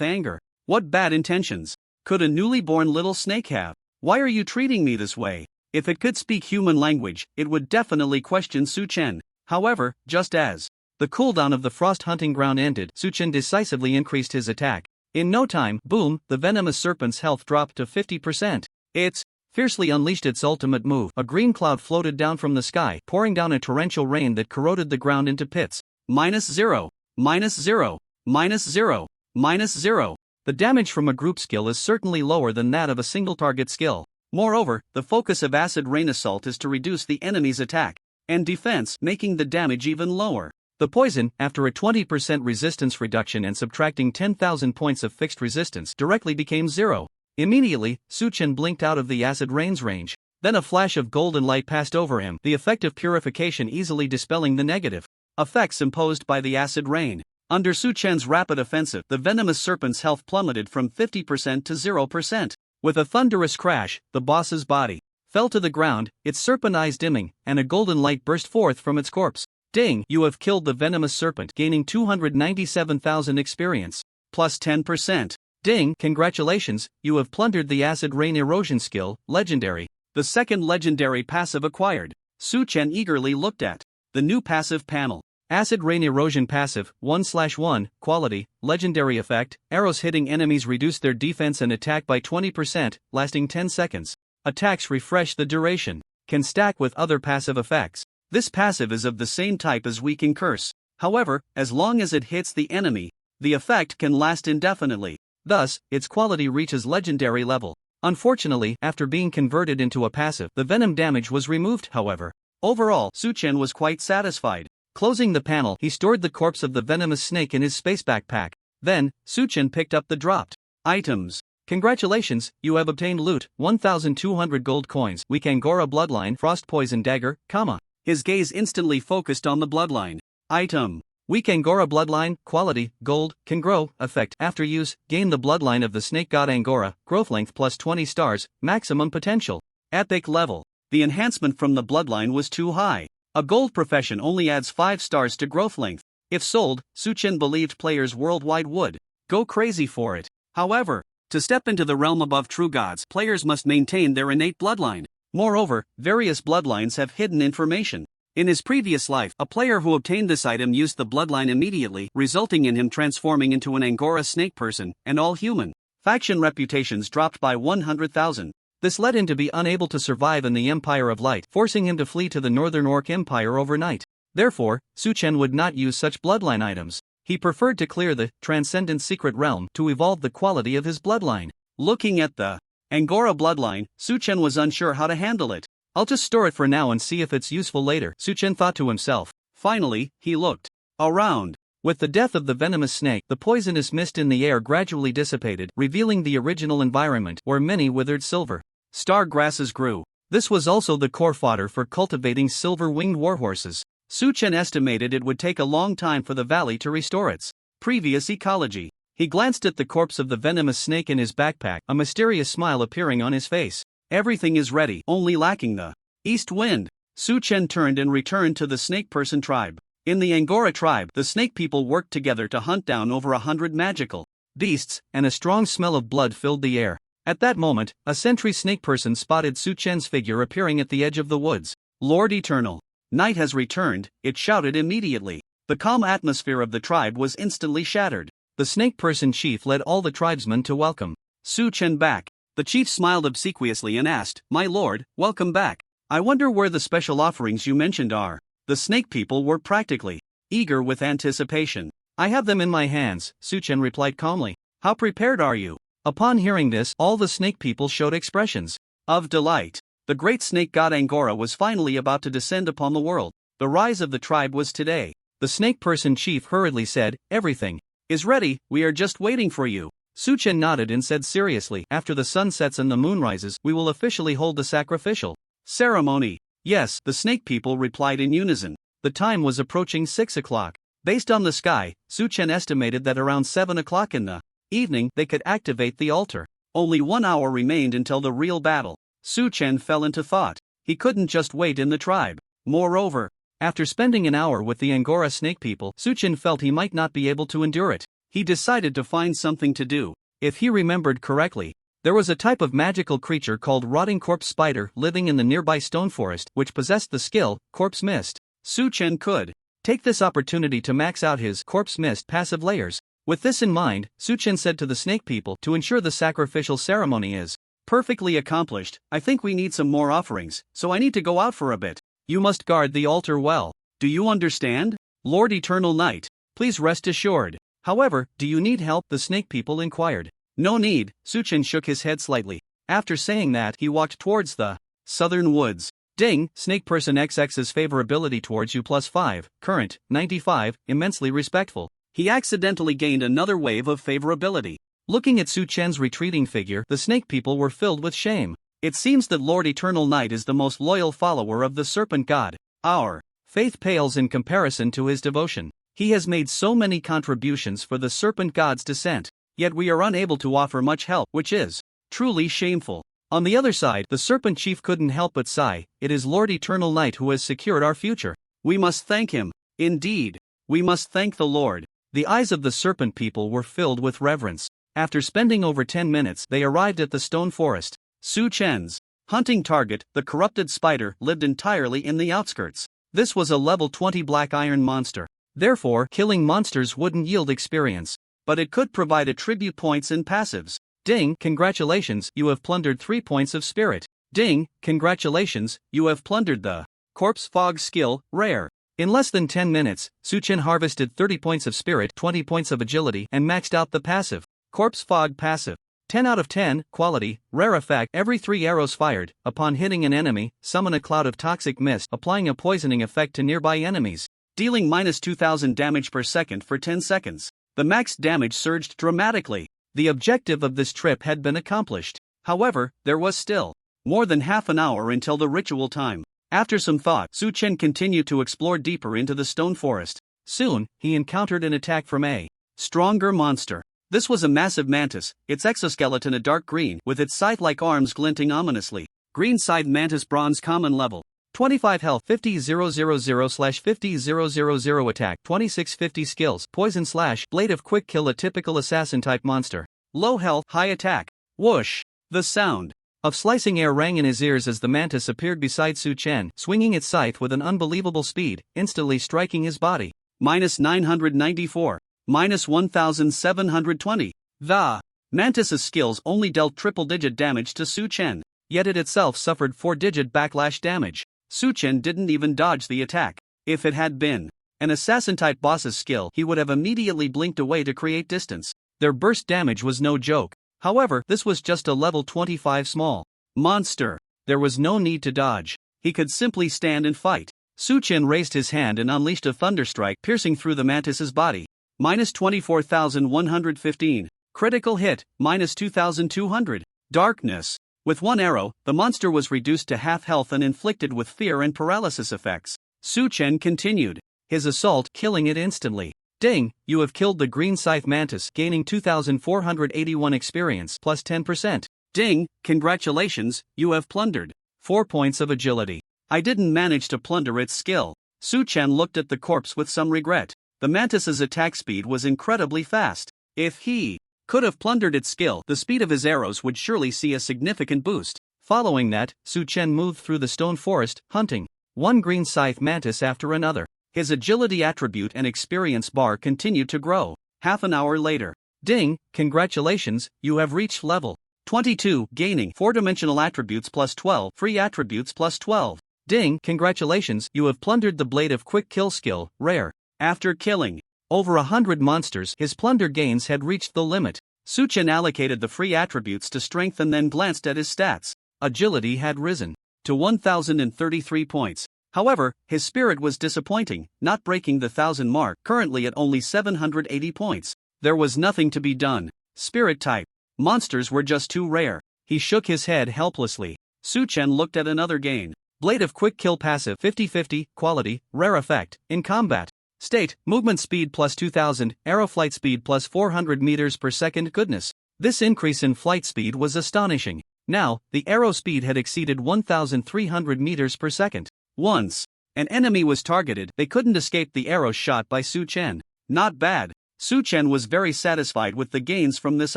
anger. What bad intentions could a newly born little snake have? Why are you treating me this way? If it could speak human language, it would definitely question Su Chen. However, just as the cooldown of the Frost Hunting Ground ended, Su Chen decisively increased his attack. In no time, boom, the venomous serpent's health dropped to 50%. It's fiercely unleashed its ultimate move. A green cloud floated down from the sky, pouring down a torrential rain that corroded the ground into pits. -0, -0, -0, -0. The damage from a group skill is certainly lower than that of a single target skill. Moreover, the focus of Acid Rain Assault is to reduce the enemy's attack and defense, making the damage even lower. The poison, after a 20% resistance reduction and subtracting 10,000 points of fixed resistance, directly became 0. Immediately, Su Chen blinked out of the acid rain's range. Then a flash of golden light passed over him, the effect of purification easily dispelling the negative effects imposed by the acid rain. Under Su Chen's rapid offensive, the venomous serpent's health plummeted from 50% to 0%. With a thunderous crash, the boss's body fell to the ground, its serpent eyes dimming, and a golden light burst forth from its corpse. Ding! You have killed the venomous serpent, gaining 297,000 experience, plus 10%. Ding! Congratulations, you have plundered the Acid Rain Erosion skill, legendary. The second legendary passive acquired. Su Chen eagerly looked at the new passive panel. Acid Rain Erosion passive, 1/1, quality, legendary effect, arrows hitting enemies reduce their defense and attack by 20%, lasting 10 seconds. Attacks refresh the duration. Can stack with other passive effects. This passive is of the same type as Weaken Curse. However, as long as it hits the enemy, the effect can last indefinitely. Thus, its quality reaches legendary level. Unfortunately, after being converted into a passive, the venom damage was removed, however. Overall, Su Chen was quite satisfied. Closing the panel, he stored the corpse of the venomous snake in his space backpack. Then, Su Chen picked up the dropped items. Congratulations, you have obtained loot, 1,200 gold coins, weak Angora bloodline, frost poison dagger, comma. His gaze instantly focused on the bloodline. Item. Weak Angora bloodline, quality, gold, can grow, effect, after use, gain the bloodline of the snake god Angora, growth length plus 20 stars, maximum potential. Epic level. The enhancement from the bloodline was too high. A gold profession only adds 5 stars to growth length. If sold, Su Chen believed players worldwide would go crazy for it. However, to step into the realm above true gods, players must maintain their innate bloodline. Moreover, various bloodlines have hidden information. In his previous life, a player who obtained this item used the bloodline immediately, resulting in him transforming into an Angora snake person, and all human faction reputations dropped by 100,000. This led him to be unable to survive in the Empire of Light, forcing him to flee to the Northern Orc Empire overnight. Therefore, Su Chen would not use such bloodline items. He preferred to clear the Transcendent Secret Realm to evolve the quality of his bloodline. Looking at the Angora bloodline, Su Chen was unsure how to handle it. I'll just store it for now and see if it's useful later, Su Chen thought to himself. Finally, he looked around. With the death of the venomous snake, the poisonous mist in the air gradually dissipated, revealing the original environment where many withered silver star grasses grew. This was also the core fodder for cultivating silver-winged warhorses. Su Chen estimated it would take a long time for the valley to restore its previous ecology. He glanced at the corpse of the venomous snake in his backpack, a mysterious smile appearing on his face. Everything is ready, only lacking the east wind. Su Chen turned and returned to the snake person tribe. In the Angora tribe, the snake people worked together to hunt down over 100 magical beasts, and a strong smell of blood filled the air. At that moment, a sentry snake person spotted Su Chen's figure appearing at the edge of the woods. Lord Eternal, night has returned, it shouted immediately. The calm atmosphere of the tribe was instantly shattered. The snake person chief led all the tribesmen to welcome Su Chen back. The chief smiled obsequiously and asked, "My lord, welcome back. I wonder where the special offerings you mentioned are." The snake people were practically eager with anticipation. "I have them in my hands," Su Chen replied calmly. "How prepared are you?" Upon hearing this, all the snake people showed expressions of delight. The great snake god Angora was finally about to descend upon the world. The rise of the tribe was today. The snake person chief hurriedly said, "Everything is ready, we are just waiting for you." Su Chen nodded and said seriously, "After the sun sets and the moon rises, we will officially hold the sacrificial ceremony." "Yes," the snake people replied in unison. The time was approaching 6 o'clock. Based on the sky, Su Chen estimated that around 7 o'clock in the evening they could activate the altar. Only 1 hour remained until the real battle. Su Chen fell into thought. He couldn't just wait in the tribe. Moreover, after spending an hour with the Angora snake people, Su Chen felt he might not be able to endure it. He decided to find something to do. If he remembered correctly, There was a type of magical creature called Rotting Corpse Spider living in the nearby stone forest which possessed the skill, Corpse Mist. Su Chen could take this opportunity to max out his Corpse Mist passive layers. With this in mind, Su Chen said to the snake people to ensure the sacrificial ceremony is perfectly accomplished. I think we need some more offerings, so I need to go out for a bit. You must guard the altar well. Do you understand? Lord Eternal Knight, please rest assured. However, do you need help? The snake people inquired. No need, Su Chen shook his head slightly. After saying that, he walked towards the southern woods. Ding, Snake Person XX's favorability towards you +5, current, 95, immensely respectful. He accidentally gained another wave of favorability. Looking at Su Chen's retreating figure, the snake people were filled with shame. It seems that Lord Eternal Knight is the most loyal follower of the Serpent God. Our faith pales in comparison to his devotion. He has made so many contributions for the Serpent God's descent, yet we are unable to offer much help, which is truly shameful. On the other side, the Serpent Chief couldn't help but sigh. It is Lord Eternal Knight who has secured our future. We must thank him. Indeed, we must thank the Lord. The eyes of the Serpent people were filled with reverence. After spending over 10 minutes, they arrived at the stone forest. Su Chen's hunting target, the corrupted spider, lived entirely in the outskirts. This was a level 20 black iron monster. Therefore, killing monsters wouldn't yield experience, but it could provide attribute points and passives. Ding, congratulations, you have plundered 3 points of spirit. Ding, congratulations, you have plundered the Corpse Fog skill, rare. In less than 10 minutes, Su Chen harvested 30 points of spirit, 20 points of agility, and maxed out the passive. Corpse Fog passive. 10 out of 10, quality, rare effect. Every 3 arrows fired, upon hitting an enemy, summon a cloud of toxic mist, applying a poisoning effect to nearby enemies, dealing -2000 damage per second for 10 seconds. The max damage surged dramatically. The objective of this trip had been accomplished. However, there was still more than half an hour until the ritual time. After some thought, Su Chen continued to explore deeper into the stone forest. Soon, he encountered an attack from a stronger monster. This was a massive mantis, its exoskeleton a dark green, with its scythe-like arms glinting ominously. Green side mantis bronze common level. 25 health, 50,000/50,000 attack, 2650 skills, poison slash, blade of quick kill, a typical assassin type monster. Low health, high attack. Whoosh! The sound of slicing air rang in his ears as the mantis appeared beside Su Chen, swinging its scythe with an unbelievable speed, instantly striking his body. -994. -1720. The mantis's skills only dealt triple-digit damage to Su Chen, yet it itself suffered 4-digit backlash damage. Su Chen didn't even dodge the attack. If it had been an assassin-type boss's skill, he would have immediately blinked away to create distance. Their burst damage was no joke. However, this was just a level 25 small monster. There was no need to dodge. He could simply stand and fight. Su Chen raised his hand and unleashed a thunderstrike, piercing through the mantis's body. -24,115. Critical hit, -2,200. Darkness. With one arrow, the monster was reduced to half health and inflicted with fear and paralysis effects. Su Chen continued his assault, killing it instantly. Ding, you have killed the green scythe mantis, gaining 2,481 experience plus 10%. Ding, congratulations, you have plundered 4 points of agility. I didn't manage to plunder its skill. Su Chen looked at the corpse with some regret. The mantis's attack speed was incredibly fast. If he could have plundered its skill, the speed of his arrows would surely see a significant boost. Following that, Su Chen moved through the stone forest, hunting one green scythe mantis after another. His agility attribute and experience bar continued to grow. Half an hour later. Ding, congratulations, you have reached level 22, gaining 4-dimensional attributes plus 12, free attributes plus 12. Ding, congratulations, you have plundered the blade of quick kill skill, rare. After killing over 100 monsters, his plunder gains had reached the limit. Su Chen allocated the free attributes to strength and then glanced at his stats. Agility had risen to 1,033 points. However, his spirit was disappointing, not breaking the 1,000 mark, currently at only 780 points. There was nothing to be done. Spirit type monsters were just too rare. He shook his head helplessly. Su Chen looked at another gain. Blade of quick kill passive 50/50, quality, rare effect, in combat. State, movement speed plus 2000, arrow flight speed plus 400 meters per second. Goodness. This increase in flight speed was astonishing. Now, the arrow speed had exceeded 1,300 meters per second. Once an enemy was targeted, they couldn't escape the arrow shot by Su Chen. Not bad. Su Chen was very satisfied with the gains from this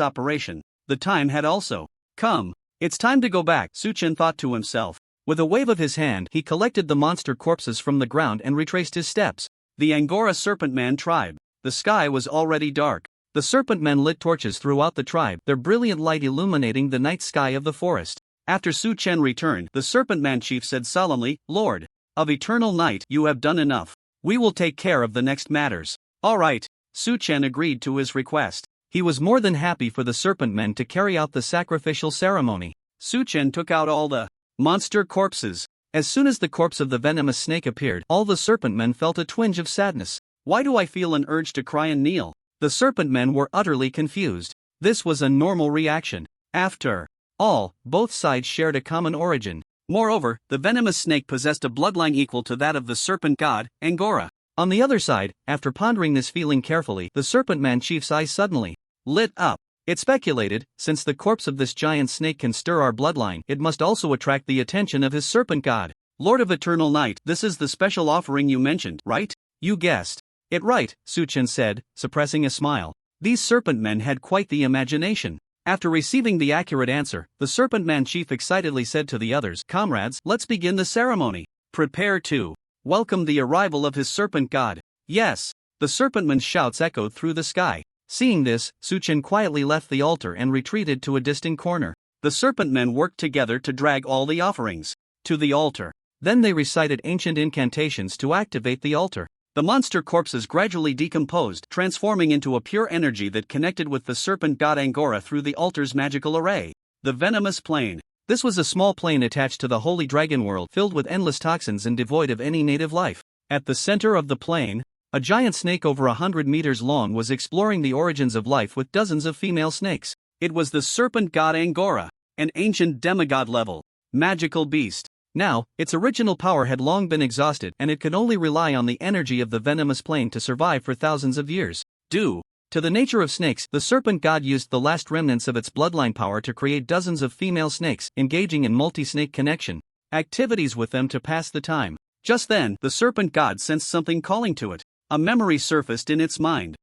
operation. The time had also Come, it's time to go back, Suchen thought to himself. With a wave of his hand, he collected the monster corpses from the ground and retraced his steps. The Angora Serpent Man tribe. The sky was already dark. The serpent men lit torches throughout the tribe, their brilliant light illuminating the night sky of the forest. After Su Chen returned, the serpent man chief said solemnly, "Lord of eternal night, you have done enough. We will take care of the next matters." All right, Su Chen agreed to his request. He was more than happy for the serpent men to carry out the sacrificial ceremony. Su Chen took out all the monster corpses. As soon as the corpse of the venomous snake appeared, all the serpent men felt a twinge of sadness. Why do I feel an urge to cry and kneel? The serpent men were utterly confused. This was a normal reaction. After all, both sides shared a common origin. Moreover, the venomous snake possessed a bloodline equal to that of the serpent god, Angora. On the other side, after pondering this feeling carefully, the serpent man chief's eyes suddenly lit up. It speculated, since the corpse of this giant snake can stir our bloodline, it must also attract the attention of his serpent god. Lord of Eternal Night, this is the special offering you mentioned, right? You guessed it right, Su Chen said, suppressing a smile. These serpent men had quite the imagination. After receiving the accurate answer, the serpent man chief excitedly said to the others, "Comrades, let's begin the ceremony. Prepare to welcome the arrival of his serpent god." Yes, the serpentman's shouts echoed through the sky. Seeing this, Su Chen quietly left the altar and retreated to a distant corner. The serpent men worked together to drag all the offerings to the altar. Then they recited ancient incantations to activate the altar. The monster corpses gradually decomposed, transforming into a pure energy that connected with the serpent god Angora through the altar's magical array. The venomous plane. This was a small plane attached to the holy dragon world, filled with endless toxins and devoid of any native life. At the center of the plane, a giant snake over 100 meters long was exploring the origins of life with dozens of female snakes. It was the serpent god Angora, an ancient demigod-level magical beast. Now, its original power had long been exhausted and it could only rely on the energy of the venomous plane to survive for thousands of years. Due to the nature of snakes, the serpent god used the last remnants of its bloodline power to create dozens of female snakes, engaging in multi-snake connection activities with them to pass the time. Just then, the serpent god sensed something calling to it. A memory surfaced in its mind.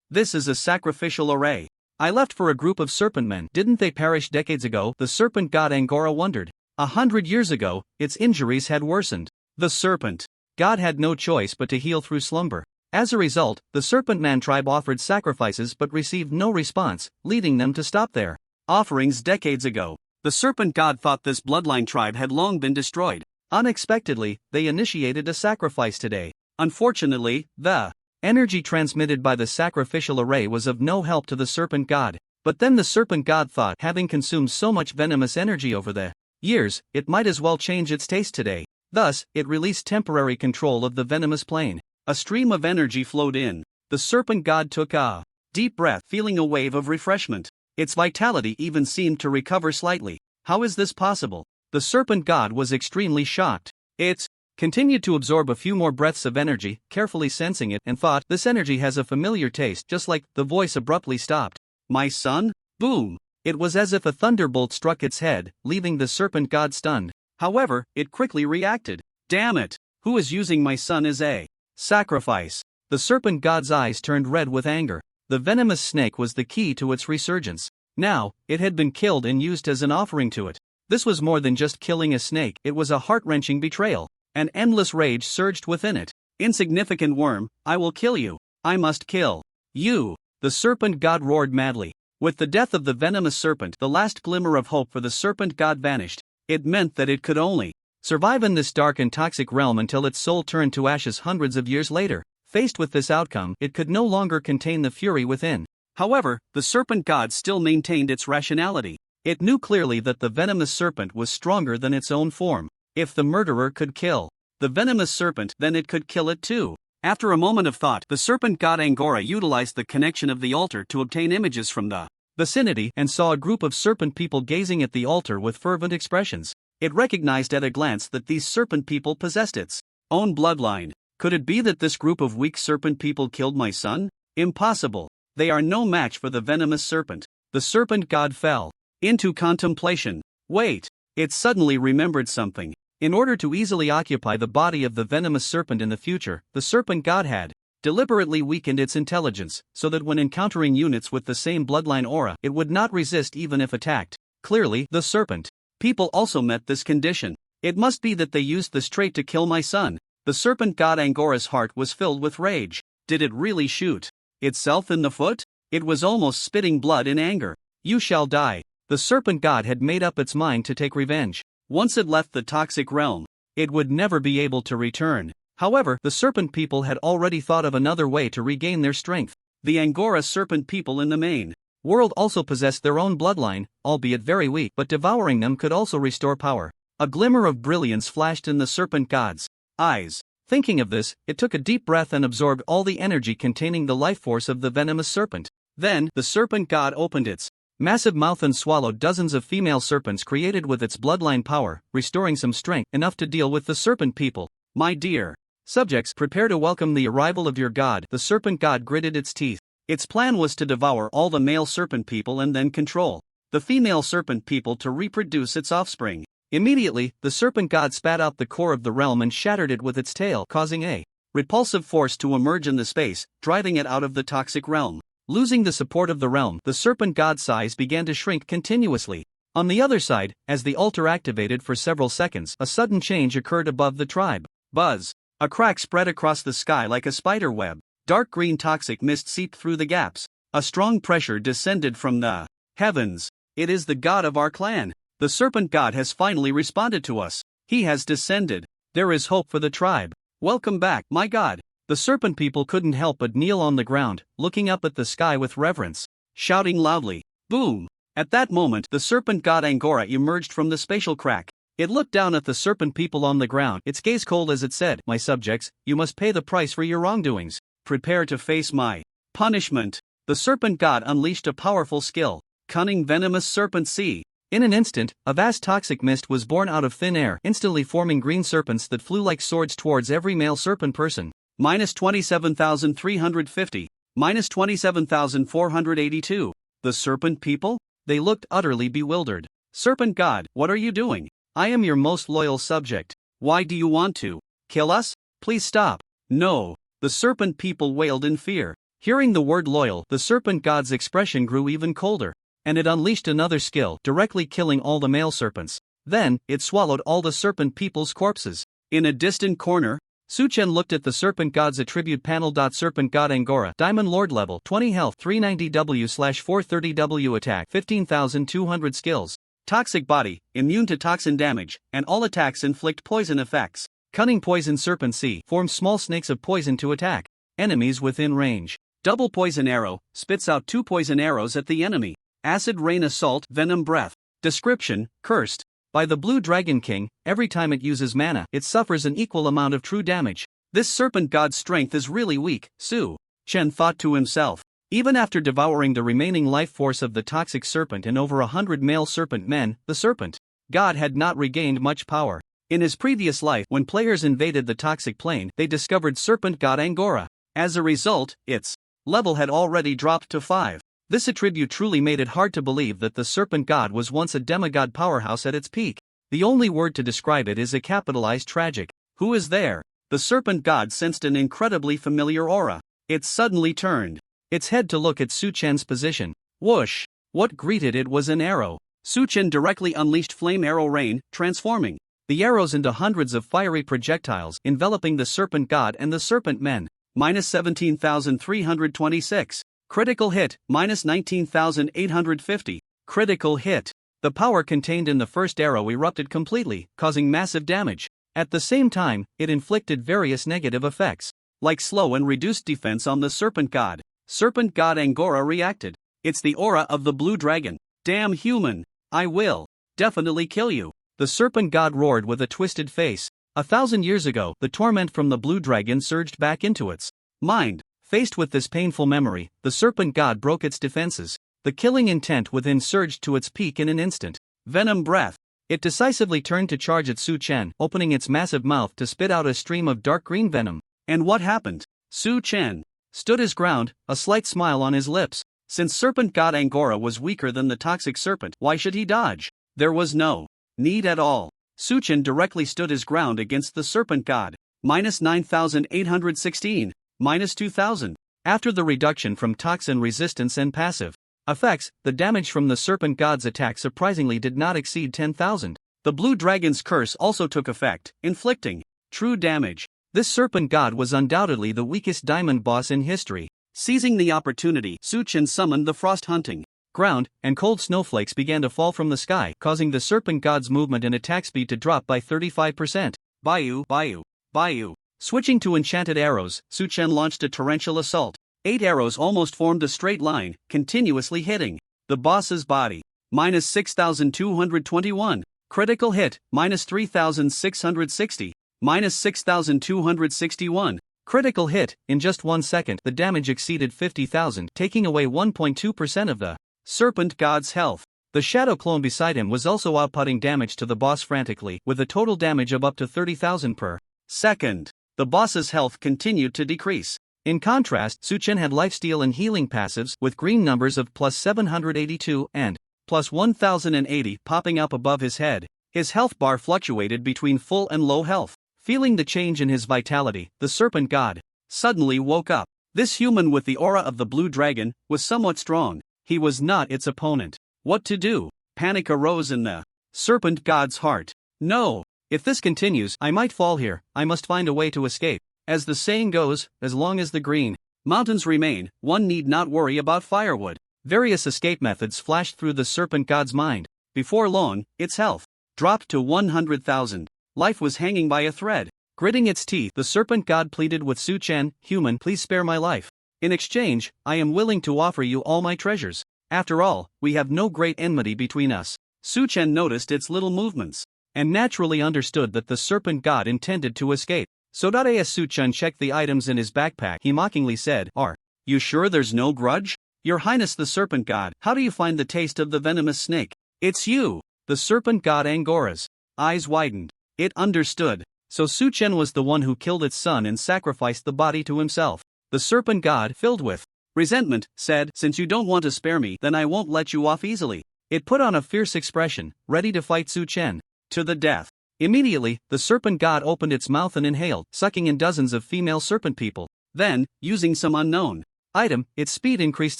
This is a sacrificial array. I left for a group of serpent men. Didn't they perish decades ago? The serpent god Angora wondered. 100 years ago, its injuries had worsened. The serpent god had no choice but to heal through slumber. As a result, the serpent man tribe offered sacrifices but received no response, leading them to stop their offerings decades ago. The serpent god thought this bloodline tribe had long been destroyed. Unexpectedly, they initiated a sacrifice today. Unfortunately, the energy transmitted by the sacrificial array was of no help to the serpent god. But then the serpent god thought, having consumed so much venomous energy over the years, it might as well change its taste today. Thus, it released temporary control of the venomous plane. A stream of energy flowed in. The serpent god took a deep breath, feeling a wave of refreshment. Its vitality even seemed to recover slightly. How is this possible? The serpent god was extremely shocked. It continued to absorb a few more breaths of energy, carefully sensing it, and thought, this energy has a familiar taste. Just like the voice abruptly stopped. My son? Boom! It was as if a thunderbolt struck its head, leaving the serpent god stunned. However, it quickly reacted. Damn it! Who is using my son as a sacrifice? The serpent god's eyes turned red with anger. The venomous snake was the key to its resurgence. Now, it had been killed and used as an offering to it. This was more than just killing a snake, it was a heart-wrenching betrayal. An endless rage surged within it. Insignificant worm, I will kill you. I must kill you. The serpent god roared madly. With the death of the venomous serpent, the last glimmer of hope for the serpent god vanished. It meant that it could only survive in this dark and toxic realm until its soul turned to ashes hundreds of years later. Faced with this outcome, it could no longer contain the fury within. However, the serpent god still maintained its rationality. It knew clearly that the venomous serpent was stronger than its own form. If the murderer could kill the venomous serpent, then it could kill it too. After a moment of thought, the serpent god Angora utilized the connection of the altar to obtain images from the vicinity and saw a group of serpent people gazing at the altar with fervent expressions. It recognized at a glance that these serpent people possessed its own bloodline. Could it be that this group of weak serpent people killed my son? Impossible. They are no match for the venomous serpent. The serpent god fell into contemplation. Wait! It suddenly remembered something. In order to easily occupy the body of the venomous serpent in the future, the serpent god had deliberately weakened its intelligence, so that when encountering units with the same bloodline aura, it would not resist even if attacked. Clearly, the serpent people also met this condition. It must be that they used this trait to kill my son. The serpent god Angora's heart was filled with rage. Did it really shoot itself in the foot? It was almost spitting blood in anger. You shall die. The serpent god had made up its mind to take revenge. Once it left the toxic realm, it would never be able to return. However, the serpent people had already thought of another way to regain their strength. The Angora serpent people in the main world also possessed their own bloodline, albeit very weak, but devouring them could also restore power. A glimmer of brilliance flashed in the serpent god's eyes. Thinking of this, it took a deep breath and absorbed all the energy containing the life force of the venomous serpent. Then, the serpent god opened its massive mouth and swallowed dozens of female serpents created with its bloodline power, restoring some strength enough to deal with the serpent people. My dear subjects, prepare to welcome the arrival of your god. The serpent god gritted its teeth. Its plan was to devour all the male serpent people and then control the female serpent people to reproduce its offspring. Immediately, the serpent god spat out the core of the realm and shattered it with its tail, causing a repulsive force to emerge in the space, driving it out of the toxic realm. Losing the support of the realm, the serpent god's size began to shrink continuously. On the other side, as the altar activated for several seconds, a sudden change occurred above the tribe. Buzz! A crack spread across the sky like a spider web. Dark green toxic mist seeped through the gaps. A strong pressure descended from the heavens. It is the god of our clan. The serpent god has finally responded to us. He has descended. There is hope for the tribe. Welcome back, my god. The serpent people couldn't help but kneel on the ground, looking up at the sky with reverence, shouting loudly, boom! At that moment, the serpent god Angora emerged from the spatial crack. It looked down at the serpent people on the ground, its gaze cold as it said, my subjects, you must pay the price for your wrongdoings. Prepare to face my punishment. The serpent god unleashed a powerful skill, cunning venomous serpent sea. In an instant, a vast toxic mist was born out of thin air, instantly forming green serpents that flew like swords towards every male serpent person. Minus 27,350. Minus 27,482. The serpent people? They looked utterly bewildered. Serpent god, what are you doing? I am your most loyal subject. Why do you want to kill us? Please stop. No. The serpent people wailed in fear. Hearing the word loyal, the serpent god's expression grew even colder, and it unleashed another skill, directly killing all the male serpents. Then, it swallowed all the serpent people's corpses. In a distant corner, Suchen looked at the serpent god's attribute panel. Serpent god Angora, Diamond Lord level, 20 health, 390W/430W attack, 15,200 skills. Toxic body, immune to toxin damage, and all attacks inflict poison effects. Cunning poison serpent sea, forms small snakes of poison to attack enemies within range. Double poison arrow, spits out 2 poison arrows at the enemy. Acid rain assault, venom breath. Description, cursed by the Blue Dragon King. Every time it uses mana, it suffers an equal amount of true damage. This serpent god's strength is really weak, Su Chen thought to himself. Even after devouring the remaining life force of the toxic serpent and over 100 male serpent men, the serpent god had not regained much power. In his previous life, when players invaded the toxic plane, they discovered serpent god Angora. As a result, its level had already dropped to 5. This attribute truly made it hard to believe that the serpent god was once a demigod powerhouse at its peak. The only word to describe it is a capitalized tragic. Who is there? The serpent god sensed an incredibly familiar aura. It suddenly turned its head to look at Su Chen's position. Whoosh! What greeted it was an arrow. Su Chen directly unleashed flame arrow rain, transforming the arrows into hundreds of fiery projectiles, enveloping the serpent god and the serpent men. Minus 17,326. Critical hit, minus 19,850. Critical hit. The power contained in the first arrow erupted completely, causing massive damage. At the same time, it inflicted various negative effects, like slow and reduced defense on the serpent god. Serpent god Angora reacted. It's the aura of the blue dragon. Damn human. I will definitely kill you. The serpent god roared with a twisted face. 1,000 years ago, the torment from the blue dragon surged back into its mind. Faced with this painful memory, the serpent god broke its defenses. The killing intent within surged to its peak in an instant. Venom breath. It decisively turned to charge at Su Chen, opening its massive mouth to spit out a stream of dark green venom. And what happened? Su Chen stood his ground, a slight smile on his lips. Since serpent god Angora was weaker than the toxic serpent, why should he dodge? There was no need at all. Su Chen directly stood his ground against the serpent god. Minus 9,816. Minus 2,000. After the reduction from toxin resistance and passive Effects: the damage from the serpent god's attack surprisingly did not exceed 10,000. The blue dragon's curse also took effect, inflicting true damage. This serpent god was undoubtedly the weakest diamond boss in history. Seizing the opportunity, Su-Chen summoned the frost hunting ground, and cold snowflakes began to fall from the sky, causing the serpent god's movement and attack speed to drop by 35%. Bayou. Switching to enchanted arrows, Su-Chen launched a torrential assault. 8 arrows almost formed a straight line, continuously hitting the boss's body. Minus 6,221. Critical hit, minus 3,660. Minus 6,261. Critical hit. In just 1 second, the damage exceeded 50,000, taking away 1.2% of the serpent god's health. The shadow clone beside him was also outputting damage to the boss frantically, with a total damage of up to 30,000 per second. The boss's health continued to decrease. In contrast, Su-Chen had lifesteal and healing passives with green numbers of plus 782 and plus 1080 popping up above his head. His health bar fluctuated between full and low health. Feeling the change in his vitality, the serpent god suddenly woke up. This human with the aura of the blue dragon was somewhat strong. He was not its opponent. What to do? Panic arose in the serpent god's heart. No! If this continues, I might fall here. I must find a way to escape. As the saying goes, as long as the green mountains remain, one need not worry about firewood. Various escape methods flashed through the serpent god's mind. Before long, its health dropped to 100,000. Life was hanging by a thread. Gritting its teeth, the serpent god pleaded with Su-Chen, "Human, please spare my life. In exchange, I am willing to offer you all my treasures. After all, we have no great enmity between us." Su-Chen noticed its little movements and naturally understood that the serpent god intended to escape. So as Su-Chen checked the items in his backpack, he mockingly said, "Are you sure there's no grudge? Your Highness the serpent god, how do you find the taste of the venomous snake?" "It's you!" The serpent god Angora's eyes widened. It understood. So Su-Chen was the one who killed its son and sacrificed the body to himself. The serpent god, filled with resentment, said, "Since you don't want to spare me, then I won't let you off easily." It put on a fierce expression, ready to fight Su-Chen to the death. Immediately, the serpent god opened its mouth and inhaled, sucking in dozens of female serpent people. Then, using some unknown item, its speed increased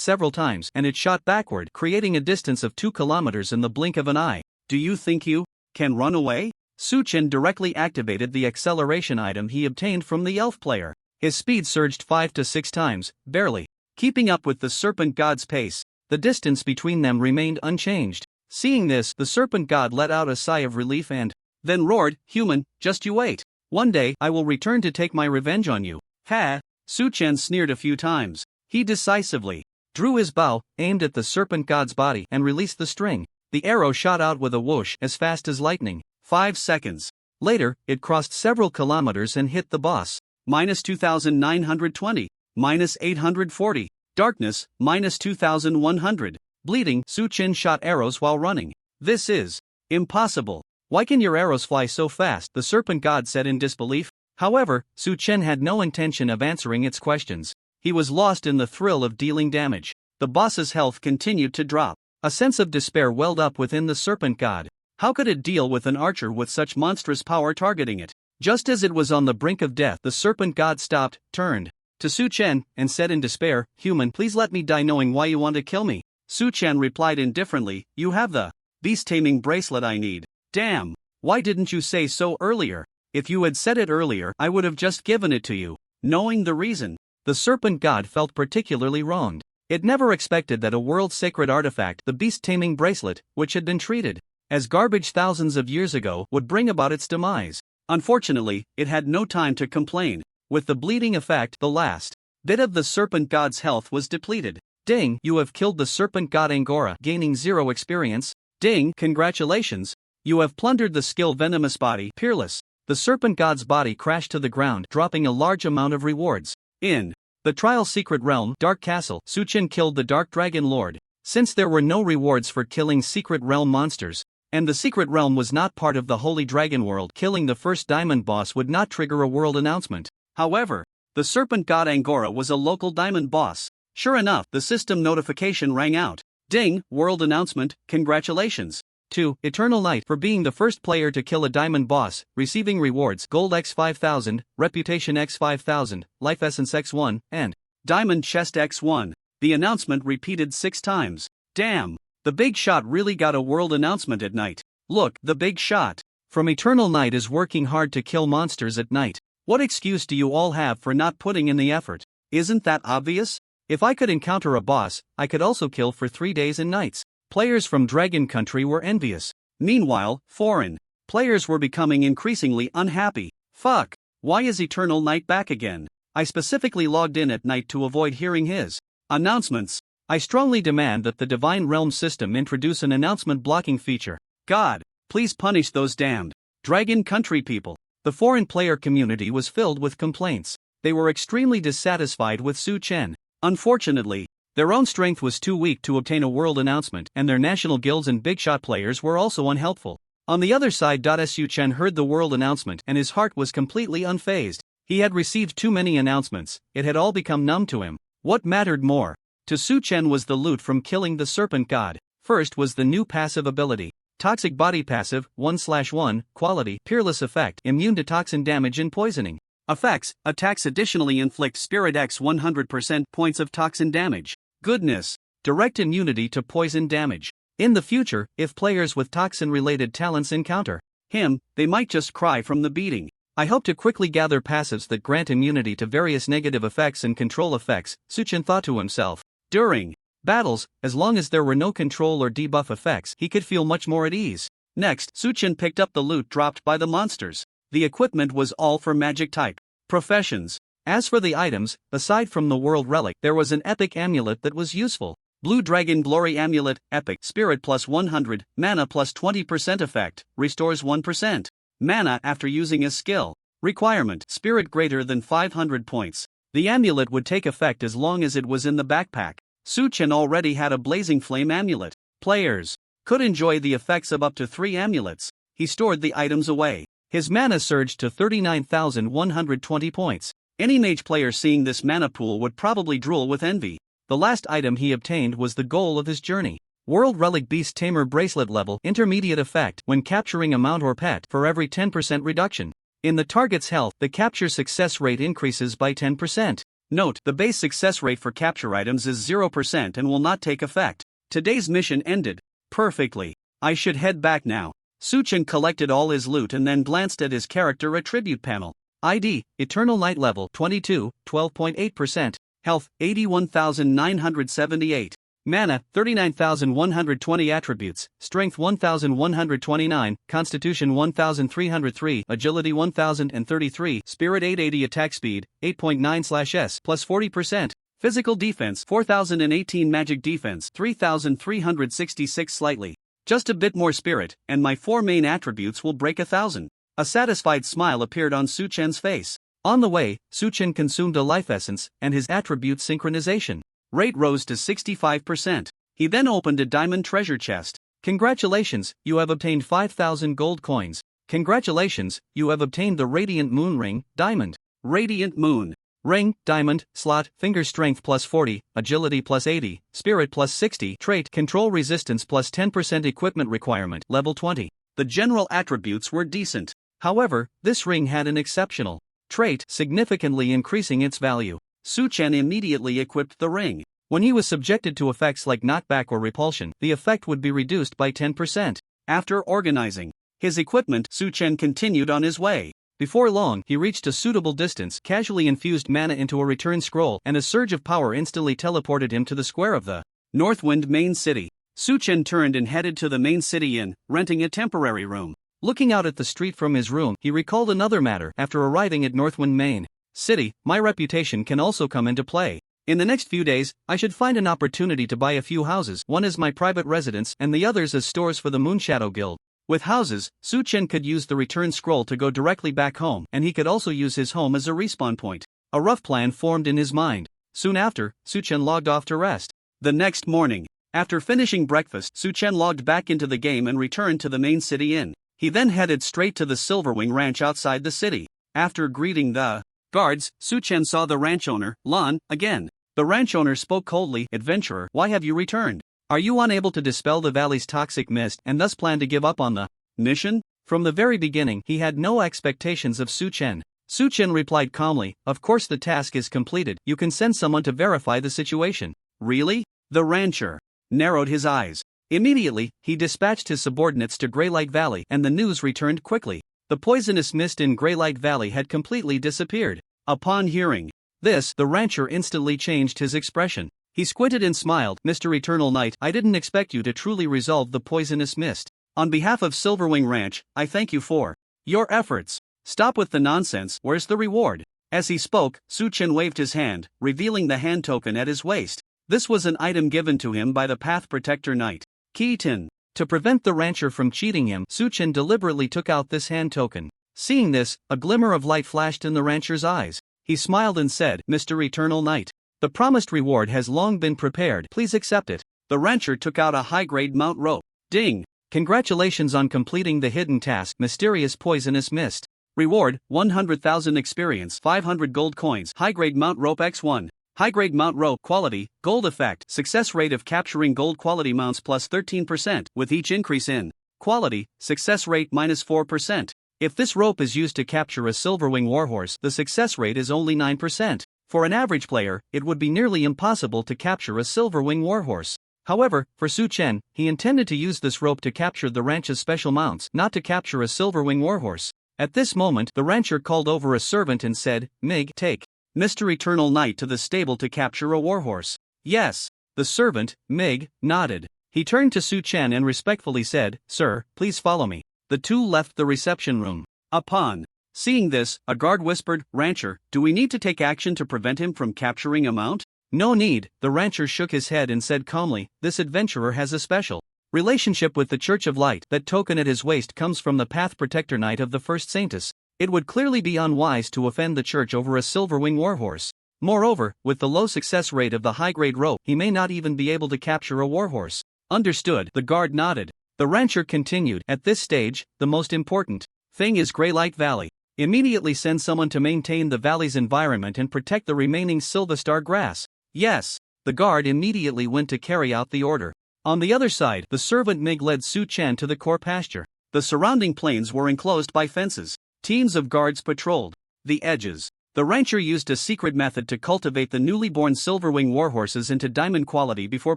several times and it shot backward, creating a distance of 2 kilometers in the blink of an eye. "Do you think you can run away?" Su-Chen directly activated the acceleration item he obtained from the elf player. His speed surged 5 to 6 times, barely keeping up with the serpent god's pace. The distance between them remained unchanged. Seeing this, the serpent god let out a sigh of relief and then roared, "Human, just you wait. One day, I will return to take my revenge on you." Ha! Su-Chen sneered a few times. He decisively drew his bow, aimed at the serpent god's body, and released the string. The arrow shot out with a whoosh as fast as lightning. 5 seconds later, it crossed several kilometers and hit the boss. Minus 2,920. Minus 840. Darkness, minus 2,100. Bleeding, Su-Chen shot arrows while running. "This is impossible. Why can your arrows fly so fast?" the serpent god said in disbelief. However, Su-Chen had no intention of answering its questions. He was lost in the thrill of dealing damage. The boss's health continued to drop. A sense of despair welled up within the serpent god. How could it deal with an archer with such monstrous power targeting it? Just as it was on the brink of death, the serpent god stopped, turned to Su-Chen, and said in despair, "Human, please let me die knowing why you want to kill me." Su-Chen replied indifferently, "You have the beast-taming bracelet I need." "Damn! Why didn't you say so earlier?" "If you had said it earlier, I would have just given it to you." Knowing the reason, the serpent god felt particularly wronged. It never expected that a world-sacred artifact, the beast-taming bracelet, which had been treated as garbage thousands of years ago, would bring about its demise. Unfortunately, it had no time to complain. With the bleeding effect, the last bit of the serpent god's health was depleted. "Ding, you have killed the serpent god Angora, gaining 0 experience. Ding, congratulations. You have plundered the skill venomous body, Peerless." The serpent god's body crashed to the ground, dropping a large amount of rewards. In the trial secret realm, Dark Castle, Su-Chen killed the Dark Dragon Lord. Since there were no rewards for killing secret realm monsters, and the secret realm was not part of the Holy Dragon World, killing the first diamond boss would not trigger a world announcement. However, the serpent god Angora was a local diamond boss. Sure enough, the system notification rang out. "Ding, world announcement, congratulations to Eternal Knight for being the first player to kill a diamond boss, receiving rewards Gold X 5000, Reputation X 5000, Life Essence X1, and Diamond Chest X1. The announcement repeated 6 times. Damn, the big shot really got a world announcement at night. Look, the big shot from Eternal Night is working hard to kill monsters at night. What excuse do you all have for not putting in the effort? Isn't that obvious? If I could encounter a boss, I could also kill for 3 days and nights. Players from Dragon Country were envious. Meanwhile, foreign players were becoming increasingly unhappy. Fuck, why is Eternal Night back again? I specifically logged in at night to avoid hearing his announcements. I strongly demand that the Divine Realm system introduce an announcement blocking feature. God, please punish those damned Dragon Country people. The foreign player community was filled with complaints. They were extremely dissatisfied with Su Chen. Unfortunately, their own strength was too weak to obtain a world announcement, and their national guilds and big shot players were also unhelpful. On the other side, Su Chen heard the world announcement and his heart was completely unfazed. He had received too many announcements, it had all become numb to him. What mattered more to Su Chen was the loot from killing the serpent god. First was the new passive ability. Toxic Body Passive, 1/1, Quality, Peerless Effect, immune to toxin damage and poisoning. Effects, attacks additionally inflict Spirit X 100% points of toxin damage. Goodness, direct immunity to poison damage. In the future, if players with toxin-related talents encounter him, they might just cry from the beating. I hope to quickly gather passives that grant immunity to various negative effects and control effects, Su Chen thought to himself. During battles, as long as there were no control or debuff effects, he could feel much more at ease. Next, Su Chen picked up the loot dropped by the monsters. The equipment was all for magic type professions. As for the items, aside from the world relic, there was an epic amulet that was useful. Blue Dragon Glory Amulet, Epic, Spirit plus 100, Mana plus 20% effect, restores 1% mana after using a skill. Requirement, Spirit greater than 500 points. The amulet would take effect as long as it was in the backpack. Su Chen already had a Blazing Flame amulet. Players could enjoy the effects of up to 3 amulets. He stored the items away. His mana surged to 39,120 points. Any mage player seeing this mana pool would probably drool with envy. The last item he obtained was the goal of his journey. World Relic Beast Tamer Bracelet level, intermediate effect when capturing a mount or pet for every 10% reduction in the target's health, the capture success rate increases by 10%. Note, the base success rate for capture items is 0% and will not take effect. Today's mission ended perfectly. I should head back now. Su Chen collected all his loot and then glanced at his character attribute panel. ID, Eternal Night level 22, 12.8%. Health, 81,978. Mana, 39,120. Attributes, Strength 1,129, Constitution 1,303, Agility 1,033, Spirit 880. Attack Speed, 8.9/s, plus 40%. Physical Defense, 4,018. Magic Defense, 3,366. Slightly. Just a bit more spirit, and my 4 main attributes will break 1,000. A satisfied smile appeared on Su Chen's face. On the way, Su Chen consumed a life essence, and his attribute Synchronization rate rose to 65%. He then opened a diamond treasure chest. Congratulations, you have obtained 5,000 gold coins. Congratulations, you have obtained the Radiant Moon Ring, Diamond. Radiant Moon Ring, Diamond, Slot, Finger Strength plus 40, Agility plus 80, Spirit plus 60, Trait, Control Resistance plus 10%. Equipment requirement, level 20. The general attributes were decent. However, this ring had an exceptional trait, significantly increasing its value. Su Chen immediately equipped the ring. When he was subjected to effects like knockback or repulsion, the effect would be reduced by 10%. After organizing his equipment, Su Chen continued on his way. Before long, he reached a suitable distance, casually infused mana into a return scroll, and a surge of power instantly teleported him to the square of the Northwind main city. Su Chen turned and headed to the main city inn, renting a temporary room. Looking out at the street from his room, he recalled another matter. After arriving at Northwind main city, my reputation can also come into play. In the next few days, I should find an opportunity to buy a few houses, one as my private residence and the others as stores for the Moonshadow Guild. With houses, Su Chen could use the return scroll to go directly back home, and he could also use his home as a respawn point. A rough plan formed in his mind. Soon after, Su Chen logged off to rest. The next morning, after finishing breakfast, Su Chen logged back into the game and returned to the main city inn. He then headed straight to the Silverwing Ranch outside the city. After greeting the guards, Su Chen saw the ranch owner, Lan, again. The ranch owner spoke coldly. Adventurer, why have you returned? Are you unable to dispel the valley's toxic mist and thus plan to give up on the mission? From the very beginning, he had no expectations of Su Chen. Su Chen replied calmly, of course the task is completed, you can send someone to verify the situation. Really? The rancher narrowed his eyes. Immediately, he dispatched his subordinates to Greylight Valley, and the news returned quickly. The poisonous mist in Greylight Valley had completely disappeared. Upon hearing this, the rancher instantly changed his expression. He squinted and smiled. "Mr. Eternal Knight, I didn't expect you to truly resolve the poisonous mist. On behalf of Silverwing Ranch, I thank you for your efforts. Stop with the nonsense, where's the reward?" As he spoke, Su Chen waved his hand, revealing the hand token at his waist. This was an item given to him by the Path Protector Knight, Keaton. To prevent the rancher from cheating him, Su Chen deliberately took out this hand token. Seeing this, a glimmer of light flashed in the rancher's eyes. He smiled and said, "Mr. Eternal Knight, the promised reward has long been prepared. Please accept it." The rancher took out a high-grade mount rope. Ding! Congratulations on completing the hidden task, Mysterious Poisonous Mist. Reward, 100,000 experience, 500 gold coins. High-grade mount rope X1. High-grade mount rope quality, gold effect. Success rate of capturing gold quality mounts plus 13%, with each increase in quality, success rate minus 4%. If this rope is used to capture a Silverwing Warhorse, the success rate is only 9%. For an average player, it would be nearly impossible to capture a Silverwing Warhorse. However, for Su Chen, he intended to use this rope to capture the ranch's special mounts, not to capture a Silverwing Warhorse. At this moment, the rancher called over a servant and said, "Mig, take Mr. Eternal Knight to the stable to capture a warhorse." "Yes." The servant, Mig, nodded. He turned to Su Chen and respectfully said, "Sir, please follow me." The two left the reception room. Upon seeing this, a guard whispered, "Rancher, do we need to take action to prevent him from capturing a mount?" "No need." The rancher shook his head and said calmly, "This adventurer has a special relationship with the Church of Light. That token at his waist comes from the Path Protector Knight of the First Saintess. It would clearly be unwise to offend the church over a Silverwing Warhorse. Moreover, with the low success rate of the high-grade rope, he may not even be able to capture a warhorse." "Understood." The guard nodded. The rancher continued, "At this stage, the most important thing is Greylight Valley. Immediately send someone to maintain the valley's environment and protect the remaining Silverstar grass." "Yes." The guard immediately went to carry out the order. On the other side, the servant Mig led Su Chen to the core pasture. The surrounding plains were enclosed by fences. Teams of guards patrolled the edges. The rancher used a secret method to cultivate the newly born Silverwing Warhorses into diamond quality before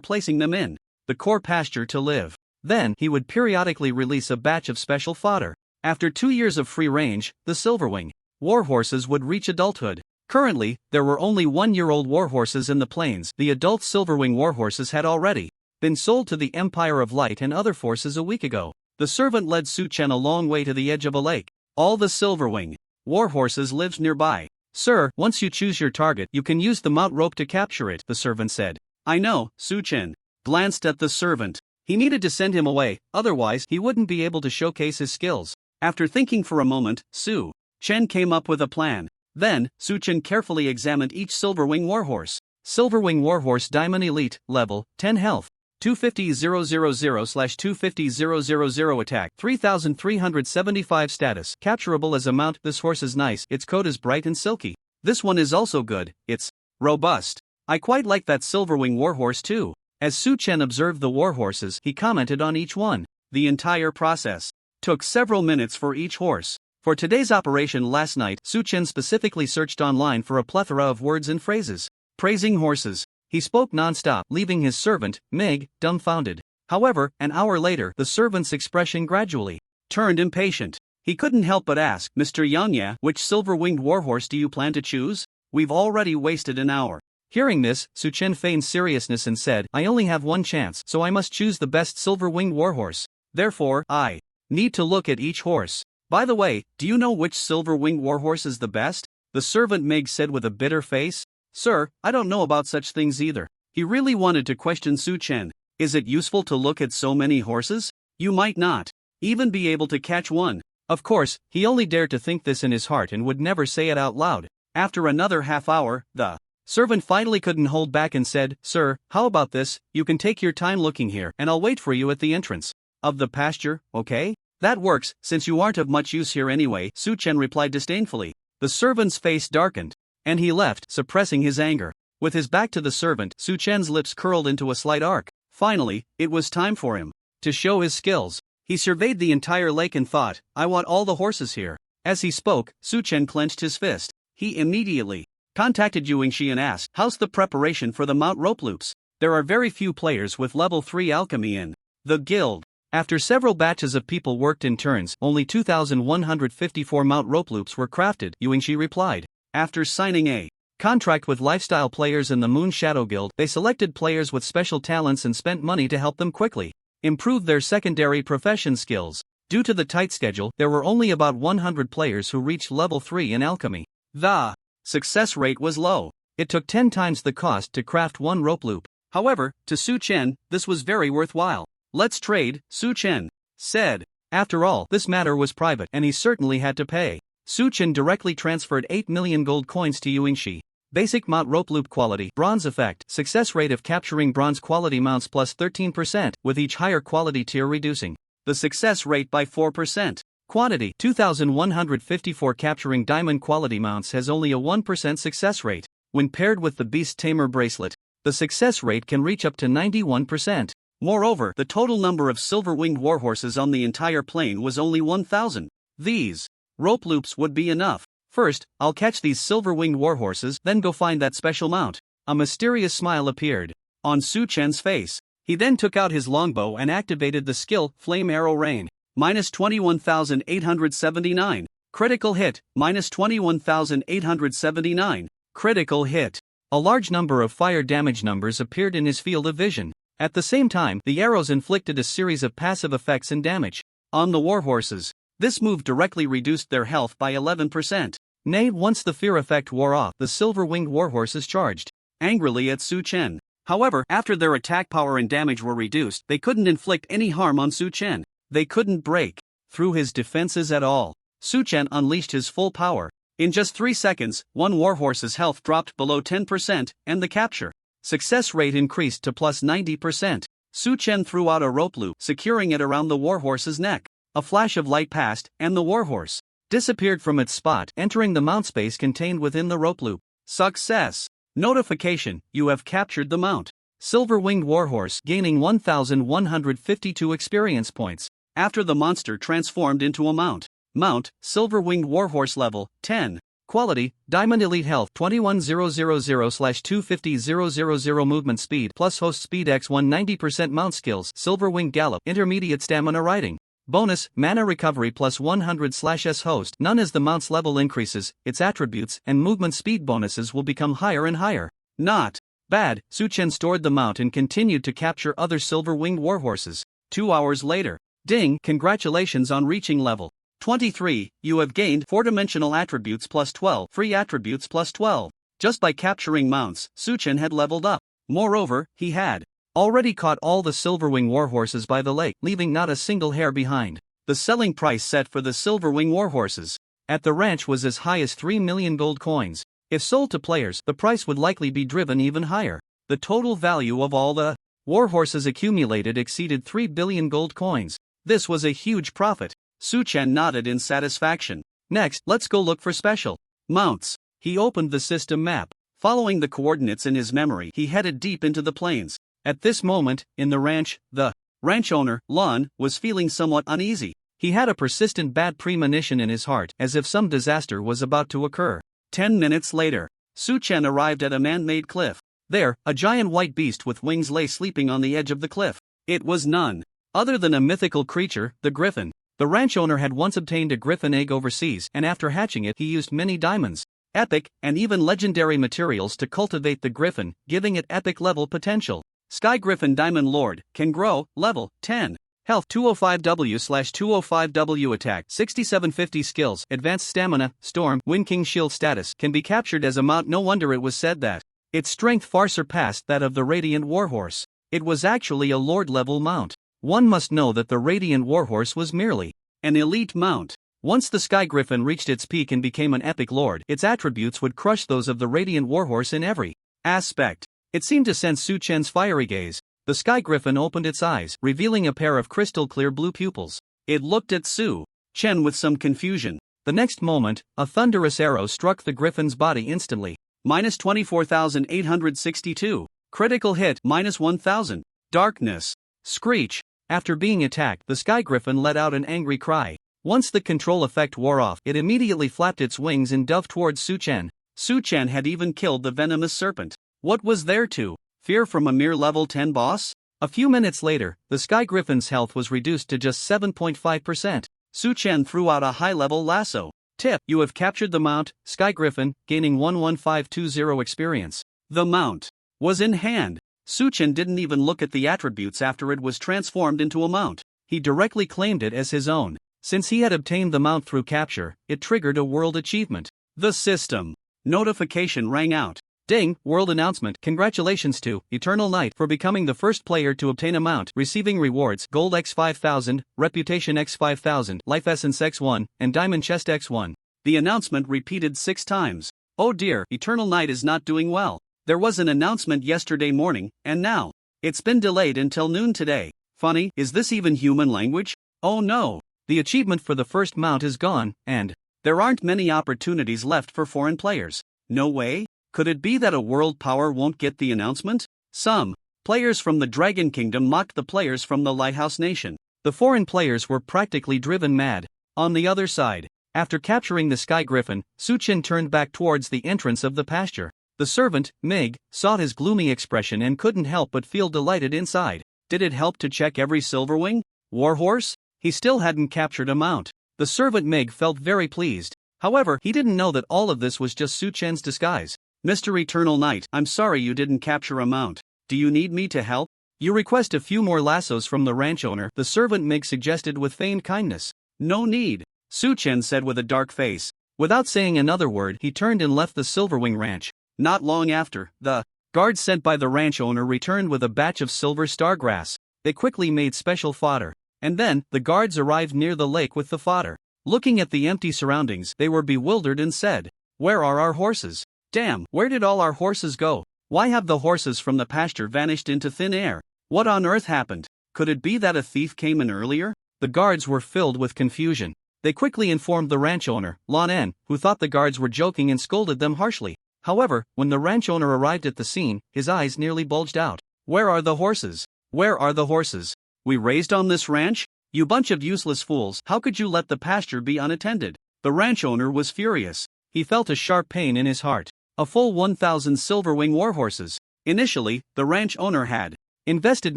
placing them in the core pasture to live. Then, he would periodically release a batch of special fodder. After 2 years of free range, the Silverwing Warhorses would reach adulthood. Currently, there were only 1-year-old warhorses in the plains. The adult Silverwing Warhorses had already been sold to the Empire of Light and other forces a week ago. The servant led Su Chen a long way to the edge of a lake. All the Silverwing Warhorses lived nearby. "Sir, once you choose your target, you can use the mount rope to capture it," the servant said. "I know." Su Chen glanced at the servant. He needed to send him away, otherwise he wouldn't be able to showcase his skills. After thinking for a moment, Su Chen came up with a plan. Then, Su Chen carefully examined each Silverwing Warhorse. Silverwing Warhorse Diamond Elite, level, 10 health. 250,000/250,000 attack, 3,375 status, capturable as a mount. "This horse is nice, its coat is bright and silky." "This one is also good, it's robust. I quite like that Silverwing Warhorse too." As Su Chen observed the warhorses, he commented on each one. The entire process took several minutes for each horse. For today's operation last night, Su Chen specifically searched online for a plethora of words and phrases praising horses. He spoke non-stop, leaving his servant, Mig, dumbfounded. However, an hour later, the servant's expression gradually turned impatient. He couldn't help but ask, "Mr. Yangya, which silver-winged warhorse do you plan to choose? We've already wasted an hour." Hearing this, Su Chen feigned seriousness and said, "I only have one chance, so I must choose the best silver-winged warhorse. Therefore, I need to look at each horse. By the way, do you know which silver-winged warhorse is the best?" The servant Mig said with a bitter face. "Sir, I don't know about such things either." He really wanted to question Su Chen. "Is it useful to look at so many horses? You might not even be able to catch one." Of course, he only dared to think this in his heart and would never say it out loud. After another half hour, the servant finally couldn't hold back and said, "Sir, how about this? You can take your time looking here, and I'll wait for you at the entrance of the pasture, okay?" "That works, since you aren't of much use here anyway," Su Chen replied disdainfully. The servant's face darkened, and he left, suppressing his anger. With his back to the servant, Su Chen's lips curled into a slight arc. Finally, it was time for him to show his skills. He surveyed the entire lake and thought, "I want all the horses here." As he spoke, Su Chen clenched his fist. He immediately contacted Yuingshi and asked, "How's the preparation for the mount rope loops?" there are very few players with level 3 alchemy in the guild. After several batches of people worked in turns, only 2,154 mount rope loops were crafted, Yuingshi replied. After signing a contract with lifestyle players in the Moon Shadow Guild, they selected players with special talents and spent money to help them quickly improve their secondary profession skills. Due to the tight schedule, there were only about 100 players who reached level 3 in alchemy. The success rate was low. It took 10 times the cost to craft one rope loop. However, to Su Chen, this was very worthwhile. Let's trade, Su Chen said. After all, this matter was private, and he certainly had to pay. Su Chen directly transferred 8 million gold coins to Yuingshi. Basic mount rope loop quality, bronze effect, success rate of capturing bronze quality mounts plus 13%, with each higher quality tier reducing the success rate by 4%. Quantity, 2,154 capturing diamond quality mounts has only a 1% success rate. When paired with the Beast Tamer bracelet, the success rate can reach up to 91%. Moreover, the total number of silver-winged warhorses on the entire plane was only 1,000. These rope loops would be enough. First, I'll catch these silver-winged warhorses, then go find that special mount. A mysterious smile appeared on Su Chen's face. He then took out his longbow and activated the skill Flame Arrow Rain. Minus 21,879. Critical hit, minus 21,879. Critical hit. A large number of fire damage numbers appeared in his field of vision. At the same time, the arrows inflicted a series of passive effects and damage on the warhorses. This move directly reduced their health by 11%. Nay, once the fear effect wore off, the silver-winged warhorses charged angrily at Su Chen. However, after their attack power and damage were reduced, they couldn't inflict any harm on Su Chen. They couldn't break through his defenses at all. Su Chen unleashed his full power. In just 3 seconds, one warhorse's health dropped below 10%, and the capture success rate increased to plus 90%. Su Chen threw out a rope loop, securing it around the warhorse's neck. A flash of light passed, and the warhorse disappeared from its spot, entering the mount space contained within the rope loop. Success! Notification, you have captured the mount. Silver-winged warhorse, gaining 1,152 experience points. After the monster transformed into a mount. Mount, silver-winged warhorse level, 10. Quality, Diamond Elite Health 21000/250000 movement speed plus host speed x 190% mount skills silver winged gallop intermediate stamina riding. Bonus, mana recovery plus 100/s host. None as the mount's level increases, its attributes and movement speed bonuses will become higher and higher. Not bad. Su Chen stored the mount and continued to capture other silver-winged warhorses. 2 hours later. Ding, congratulations on reaching level 23, you have gained 4-dimensional attributes plus 12, free attributes plus 12. Just by capturing mounts, Su Chen had leveled up. Moreover, he had already caught all the silverwing warhorses by the lake, leaving not a single hair behind. The selling price set for the silverwing warhorses at the ranch was as high as 3 million gold coins. If sold to players, the price would likely be driven even higher. The total value of all the warhorses accumulated exceeded 3 billion gold coins. This was a huge profit. Su Chen nodded in satisfaction. Next, let's go look for special mounts. He opened the system map. Following the coordinates in his memory, he headed deep into the plains. At this moment, in the ranch, the ranch owner, Lon, was feeling somewhat uneasy. He had a persistent bad premonition in his heart, as if some disaster was about to occur. 10 minutes later, Su Chen arrived at a man-made cliff. There, a giant white beast with wings lay sleeping on the edge of the cliff. It was none other than a mythical creature, the griffin. The ranch owner had once obtained a griffin egg overseas, and after hatching it, he used many diamonds, epic, and even legendary materials to cultivate the griffin, giving it epic level potential. Sky Griffin Diamond Lord can grow, level 10. Health 205W/205W attack 6750 skills advanced stamina storm Wind King shield status can be captured as a mount. No wonder it was said that its strength far surpassed that of the Radiant Warhorse. It was actually a lord level mount. One must know that the Radiant Warhorse was merely an elite mount. Once the Sky Griffin reached its peak and became an epic lord, its attributes would crush those of the Radiant Warhorse in every aspect. It seemed to sense Su Chen's fiery gaze. The Sky Griffin opened its eyes, revealing a pair of crystal-clear blue pupils. It looked at Su Chen with some confusion. The next moment, a thunderous arrow struck the Griffin's body instantly. Minus 24,862. Critical hit, minus 1,000. Darkness. Screech. After being attacked, the Sky Griffin let out an angry cry. Once the control effect wore off, it immediately flapped its wings and dove towards Su Chen. Su Chen had even killed the venomous serpent. What was there to Fear from a mere level 10 boss? A few minutes later, the Sky Griffin's health was reduced to just 7.5%. Su Chen threw out a high-level lasso. Tip: you have captured the mount, Sky Griffin, gaining 11520 experience. The mount was in hand. Su Chen didn't even look at the attributes after it was transformed into a mount. He directly claimed it as his own. Since he had obtained the mount through capture, it triggered a world achievement. The system notification rang out. Ding, world announcement. Congratulations to Eternal Knight for becoming the first player to obtain a mount, receiving rewards Gold X 5000, Reputation X 5000, Life Essence X1, and Diamond Chest X1. The announcement repeated 6 times. Oh dear, Eternal Knight is not doing well. There was an announcement yesterday morning, and now it's been delayed until noon today. Funny, is this even human language? Oh no. The achievement for the first mount is gone, and there aren't many opportunities left for foreign players. No way? Could it be that a world power won't get the announcement? Some players from the Dragon Kingdom mocked the players from the Lighthouse Nation. The foreign players were practically driven mad. On the other side, after capturing the Sky Griffin, Su Chen turned back towards the entrance of the pasture. The servant, Mig, saw his gloomy expression and couldn't help but feel delighted inside. Did it help to check every Silverwing warhorse? He still hadn't captured a mount. The servant Mig felt very pleased. However, he didn't know that all of this was just Su Chen's disguise. Mr. Eternal Knight, I'm sorry you didn't capture a mount. Do you need me to help? You request a few more lassos from the ranch owner, the servant Mig suggested with feigned kindness. No need, Su Chen said with a dark face. Without saying another word, he turned and left the Silverwing ranch. Not long after, the guards sent by the ranch owner returned with a batch of silver stargrass. They quickly made special fodder. And then, the guards arrived near the lake with the fodder. Looking at the empty surroundings, they were bewildered and said, "Where are our horses? Damn, where did all our horses go? Why have the horses from the pasture vanished into thin air? What on earth happened? Could it be that a thief came in earlier?" The guards were filled with confusion. They quickly informed the ranch owner, Lon En, who thought the guards were joking and scolded them harshly. However, when the ranch owner arrived at the scene, his eyes nearly bulged out. "Where are the horses? Where are the horses we raised on this ranch? You bunch of useless fools, how could you let the pasture be unattended?" The ranch owner was furious. He felt a sharp pain in his heart. A full 1,000 Silverwing warhorses. Initially, the ranch owner had invested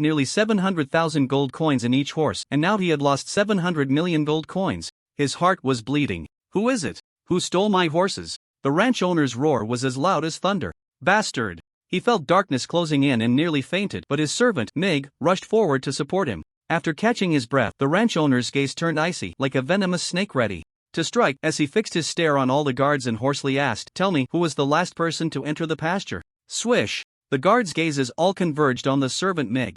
nearly 700,000 gold coins in each horse, and now he had lost 700 million gold coins. His heart was bleeding. Who is it? Who stole my horses? The ranch owner's roar was as loud as thunder. Bastard! He felt darkness closing in and nearly fainted, but his servant, Mig, rushed forward to support him. After catching his breath, the ranch owner's gaze turned icy, like a venomous snake ready to strike. As he fixed his stare on all the guards and hoarsely asked, "Tell me, who was the last person to enter the pasture?" Swish! The guards' gazes all converged on the servant Mig.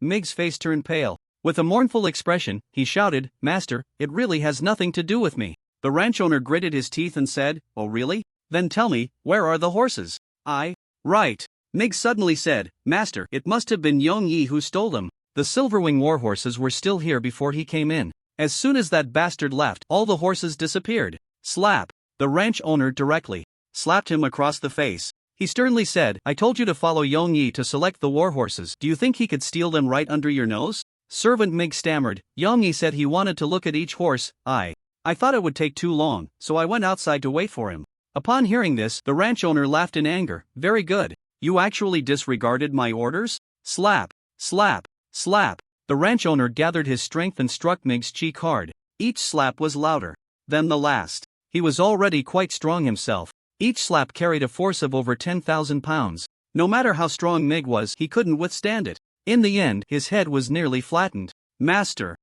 Mig's face turned pale. With a mournful expression, he shouted, "Master, it really has nothing to do with me." The ranch owner gritted his teeth and said, "Oh really? Then tell me, where are the horses?" Right. Mig suddenly said, "Master, it must have been Yong Yi who stole them." The Silverwing warhorses were still here before he came in. As soon as that bastard left, all the horses disappeared. Slap! The ranch owner directly slapped him across the face. He sternly said, "I told you to follow Yong Yi to select the warhorses. Do you think he could steal them right under your nose?" Servant Mig stammered. "Yong Yi said he wanted to look at each horse. I thought it would take too long, so I went outside to wait for him." Upon hearing this, the ranch owner laughed in anger. "Very good. You actually disregarded my orders?" Slap! Slap! Slap! The ranch owner gathered his strength and struck Mig's cheek hard. Each slap was louder than the last. He was already quite strong himself. Each slap carried a force of over 10,000 pounds. No matter how strong Mig was, he couldn't withstand it. In the end, his head was nearly flattened. "Master,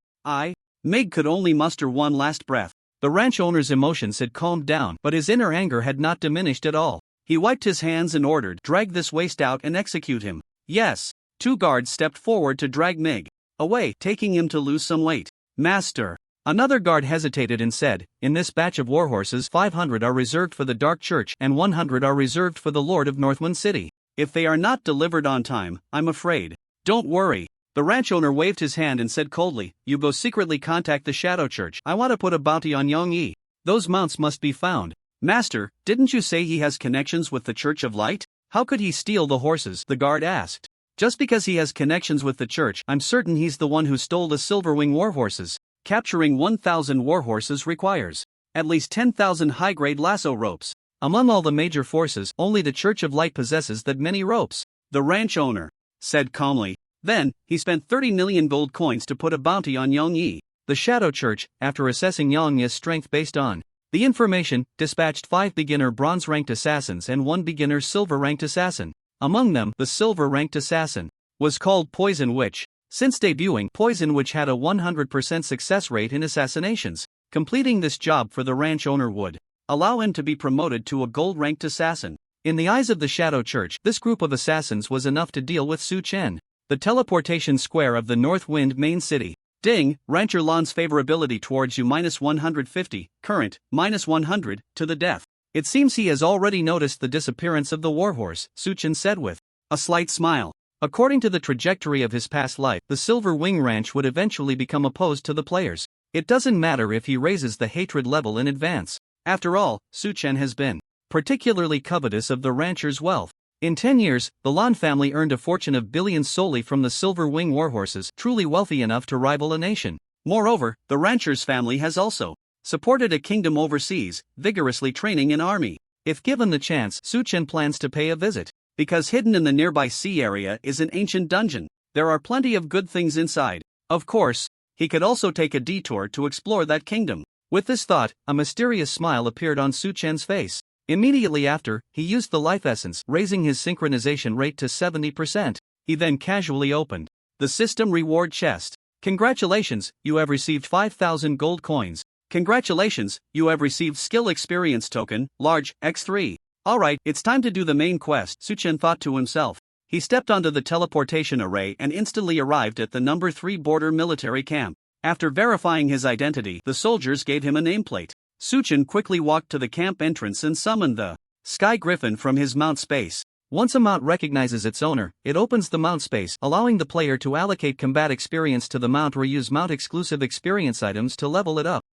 Mig could only muster one last breath." The ranch owner's emotions had calmed down, but his inner anger had not diminished at all. He wiped his hands and ordered, "Drag this waste out and execute him." Yes. 2 guards stepped forward to drag Mig away, taking him to lose some weight. "Master." Another guard hesitated and said, "In this batch of warhorses, 500 are reserved for the Dark Church and 100 are reserved for the Lord of Northwind City. If they are not delivered on time, I'm afraid." "Don't worry." The ranch owner waved his hand and said coldly, "You go secretly contact the Shadow Church. I want to put a bounty on Yong Yi. Those mounts must be found." "Master, didn't you say he has connections with the Church of Light?" "How could he steal the horses?" the guard asked. "Just because he has connections with the church, I'm certain he's the one who stole the Silverwing warhorses. Capturing 1,000 warhorses requires at least 10,000 high-grade lasso ropes. Among all the major forces, only the Church of Light possesses that many ropes. The ranch owner said calmly. Then, he spent 30 million gold coins to put a bounty on Yang Yi. The Shadow Church, after assessing Yang Yi's strength based on the information, dispatched 5 beginner bronze-ranked assassins and 1 beginner silver-ranked assassin. Among them, the silver-ranked assassin was called Poison Witch. Since debuting, Poison Witch had a 100% success rate in assassinations. Completing this job for the ranch owner would allow him to be promoted to a gold-ranked assassin. In the eyes of the Shadow Church, this group of assassins was enough to deal with Su Chen. The teleportation square of the North Wind main city. Ding, Rancher Lan's favorability towards you -150, current, -100, to the death. It seems he has already noticed the disappearance of the warhorse, Su Chen said with a slight smile. According to the trajectory of his past life, the Silver Wing Ranch would eventually become opposed to the players. It doesn't matter if he raises the hatred level in advance. After all, Su Chen has been particularly covetous of the rancher's wealth. In 10 years, the Lan family earned a fortune of billions solely from the Silver Wing warhorses, truly wealthy enough to rival a nation. Moreover, the rancher's family has also supported a kingdom overseas, vigorously training an army. If given the chance, Su Chen plans to pay a visit. Because hidden in the nearby sea area is an ancient dungeon. There are plenty of good things inside. Of course, he could also take a detour to explore that kingdom. With this thought, a mysterious smile appeared on Su Chen's face. Immediately after, he used the life essence, raising his synchronization rate to 70%. He then casually opened the system reward chest. Congratulations, you have received 5,000 gold coins. Congratulations, you have received skill experience token, large, x3. Alright, it's time to do the main quest, Su Chen thought to himself. He stepped onto the teleportation array and instantly arrived at the number 3 border military camp. After verifying his identity, the soldiers gave him a nameplate. Su Chen quickly walked to the camp entrance and summoned the Sky Griffin from his mount space. Once a mount recognizes its owner, it opens the mount space, allowing the player to allocate combat experience to the mount or use mount-exclusive experience items to level it up.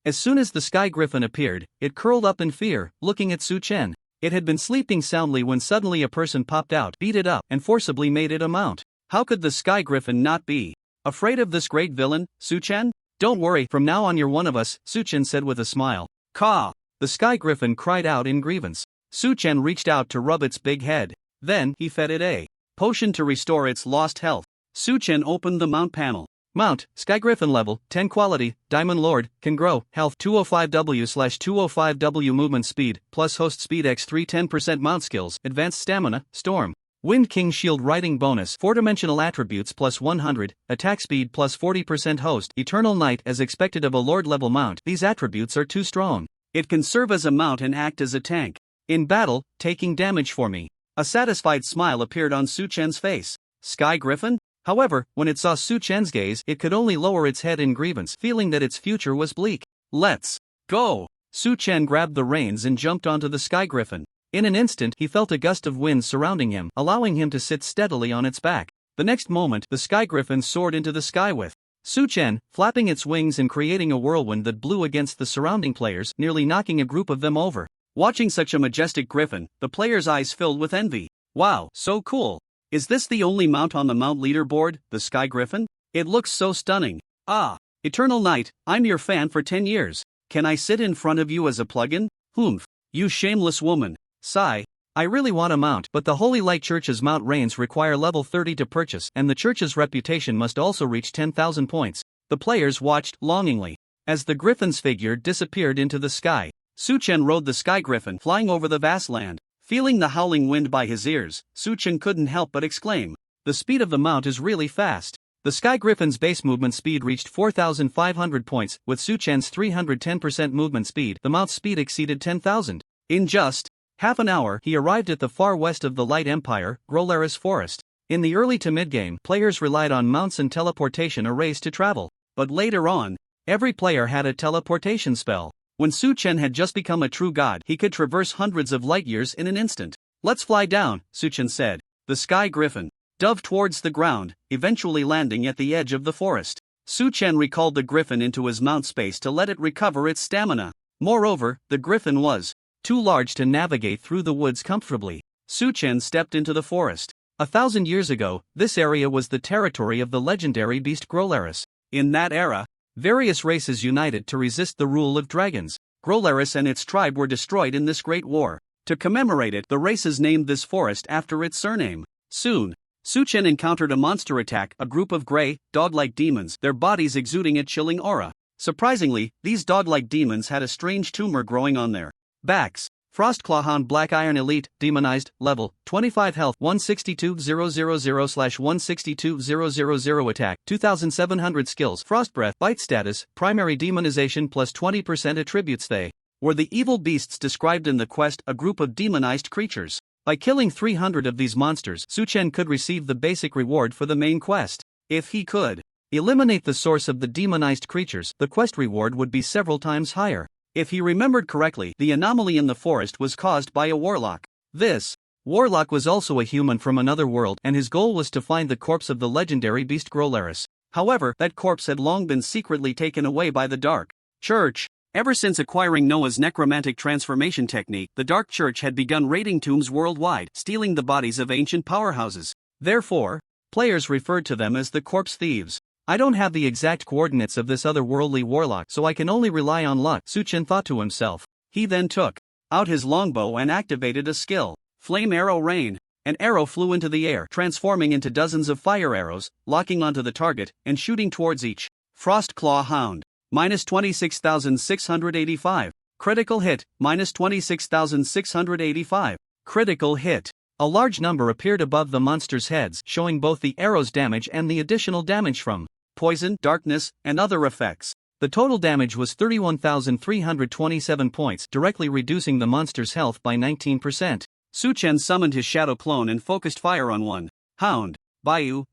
As soon as the Sky Griffin appeared, it curled up in fear, looking at Su Chen. It had been sleeping soundly when suddenly a person popped out, beat it up, and forcibly made it a mount. How could the Sky Griffin not be afraid of this great villain, Su Chen? Don't worry, from now on you're one of us, Su Chen said with a smile. Caw! The Sky Griffin cried out in grievance. Su Chen reached out to rub its big head. Then, he fed it a potion to restore its lost health. Su Chen opened the mount panel. Mount, Sky Griffin level, 10 quality, Diamond Lord, can grow, health 205W/205W movement speed, plus host speed x3 10% mount skills, advanced stamina, storm. Wind King Shield Riding bonus, 4-dimensional attributes plus 100, attack speed plus 40% host, Eternal Night as expected of a Lord level mount. These attributes are too strong. It can serve as a mount and act as a tank. In battle, taking damage for me. A satisfied smile appeared on Su Chen's face. Sky Griffin? However, when it saw Su Chen's gaze, it could only lower its head in grievance, feeling that its future was bleak. Let's go! Su Chen grabbed the reins and jumped onto the Sky Griffin. In an instant, he felt a gust of wind surrounding him, allowing him to sit steadily on its back. The next moment, the Sky Griffin soared into the sky with Su Chen, flapping its wings and creating a whirlwind that blew against the surrounding players, nearly knocking a group of them over. Watching such a majestic griffin, the players' eyes filled with envy. Wow, so cool! Is this the only mount on the mount leaderboard, the Sky Griffin? It looks so stunning. Ah, Eternal Night, I'm your fan for 10 years. Can I sit in front of you as a plugin? Humph, you shameless woman. Sigh. I really want a mount, but the Holy Light Church's mount reins require level 30 to purchase, and the church's reputation must also reach 10,000 points. The players watched longingly as the griffin's figure disappeared into the sky. Su Chen rode the Sky Griffin, flying over the vast land. Feeling the howling wind by his ears, Su Chen couldn't help but exclaim. The speed of the mount is really fast. The Sky Griffin's base movement speed reached 4,500 points, with Su Chen's 310% movement speed, the mount's speed exceeded 10,000. In just half an hour, he arrived at the far west of the Light Empire, Grolaris Forest. In the early to mid-game, players relied on mounts and teleportation arrays to travel. But later on, every player had a teleportation spell. When Su Chen had just become a true god, he could traverse hundreds of light years in an instant. Let's fly down, Su Chen said. The Sky Griffin dove towards the ground, eventually landing at the edge of the forest. Su Chen recalled the griffin into his mount space to let it recover its stamina. Moreover, the griffin was too large to navigate through the woods comfortably. Su Chen stepped into the forest. 1,000 years ago, this area was the territory of the legendary beast Grolaris. In that era, various races united to resist the rule of dragons. Grolaris and its tribe were destroyed in this great war. To commemorate it, the races named this forest after its surname. Soon, Suchen encountered a monster attack, a group of gray, dog-like demons, their bodies exuding a chilling aura. Surprisingly, these dog-like demons had a strange tumor growing on their backs. Frostclawhound Black Iron Elite, Demonized, Level, 25 Health, 162000/162000 Attack, 2700 Skills, Frostbreath, Bite Status, Primary Demonization plus 20% Attributes. They were the evil beasts described in the quest, a group of demonized creatures. By killing 300 of these monsters, Suchen could receive the basic reward for the main quest. If he could eliminate the source of the demonized creatures, the quest reward would be several times higher. If he remembered correctly, the anomaly in the forest was caused by a warlock. This warlock was also a human from another world, and his goal was to find the corpse of the legendary beast Grolaris. However, that corpse had long been secretly taken away by the Dark Church. Ever since acquiring Noah's necromantic transformation technique, the Dark Church had begun raiding tombs worldwide, stealing the bodies of ancient powerhouses. Therefore, players referred to them as the corpse thieves. I don't have the exact coordinates of this otherworldly warlock, so I can only rely on luck, Suchen thought to himself. He then took out his longbow and activated a skill, Flame Arrow Rain. An arrow flew into the air, transforming into dozens of fire arrows, locking onto the target and shooting towards each. Frostclaw Hound. Minus 26,685. Critical hit. Minus 26,685. Critical hit. A large number appeared above the monsters' heads, showing both the arrow's damage and the additional damage from poison, darkness, and other effects. The total damage was 31,327 points, directly reducing the monster's health by 19%. Suchen summoned his shadow clone and focused fire on one hound. Bayou.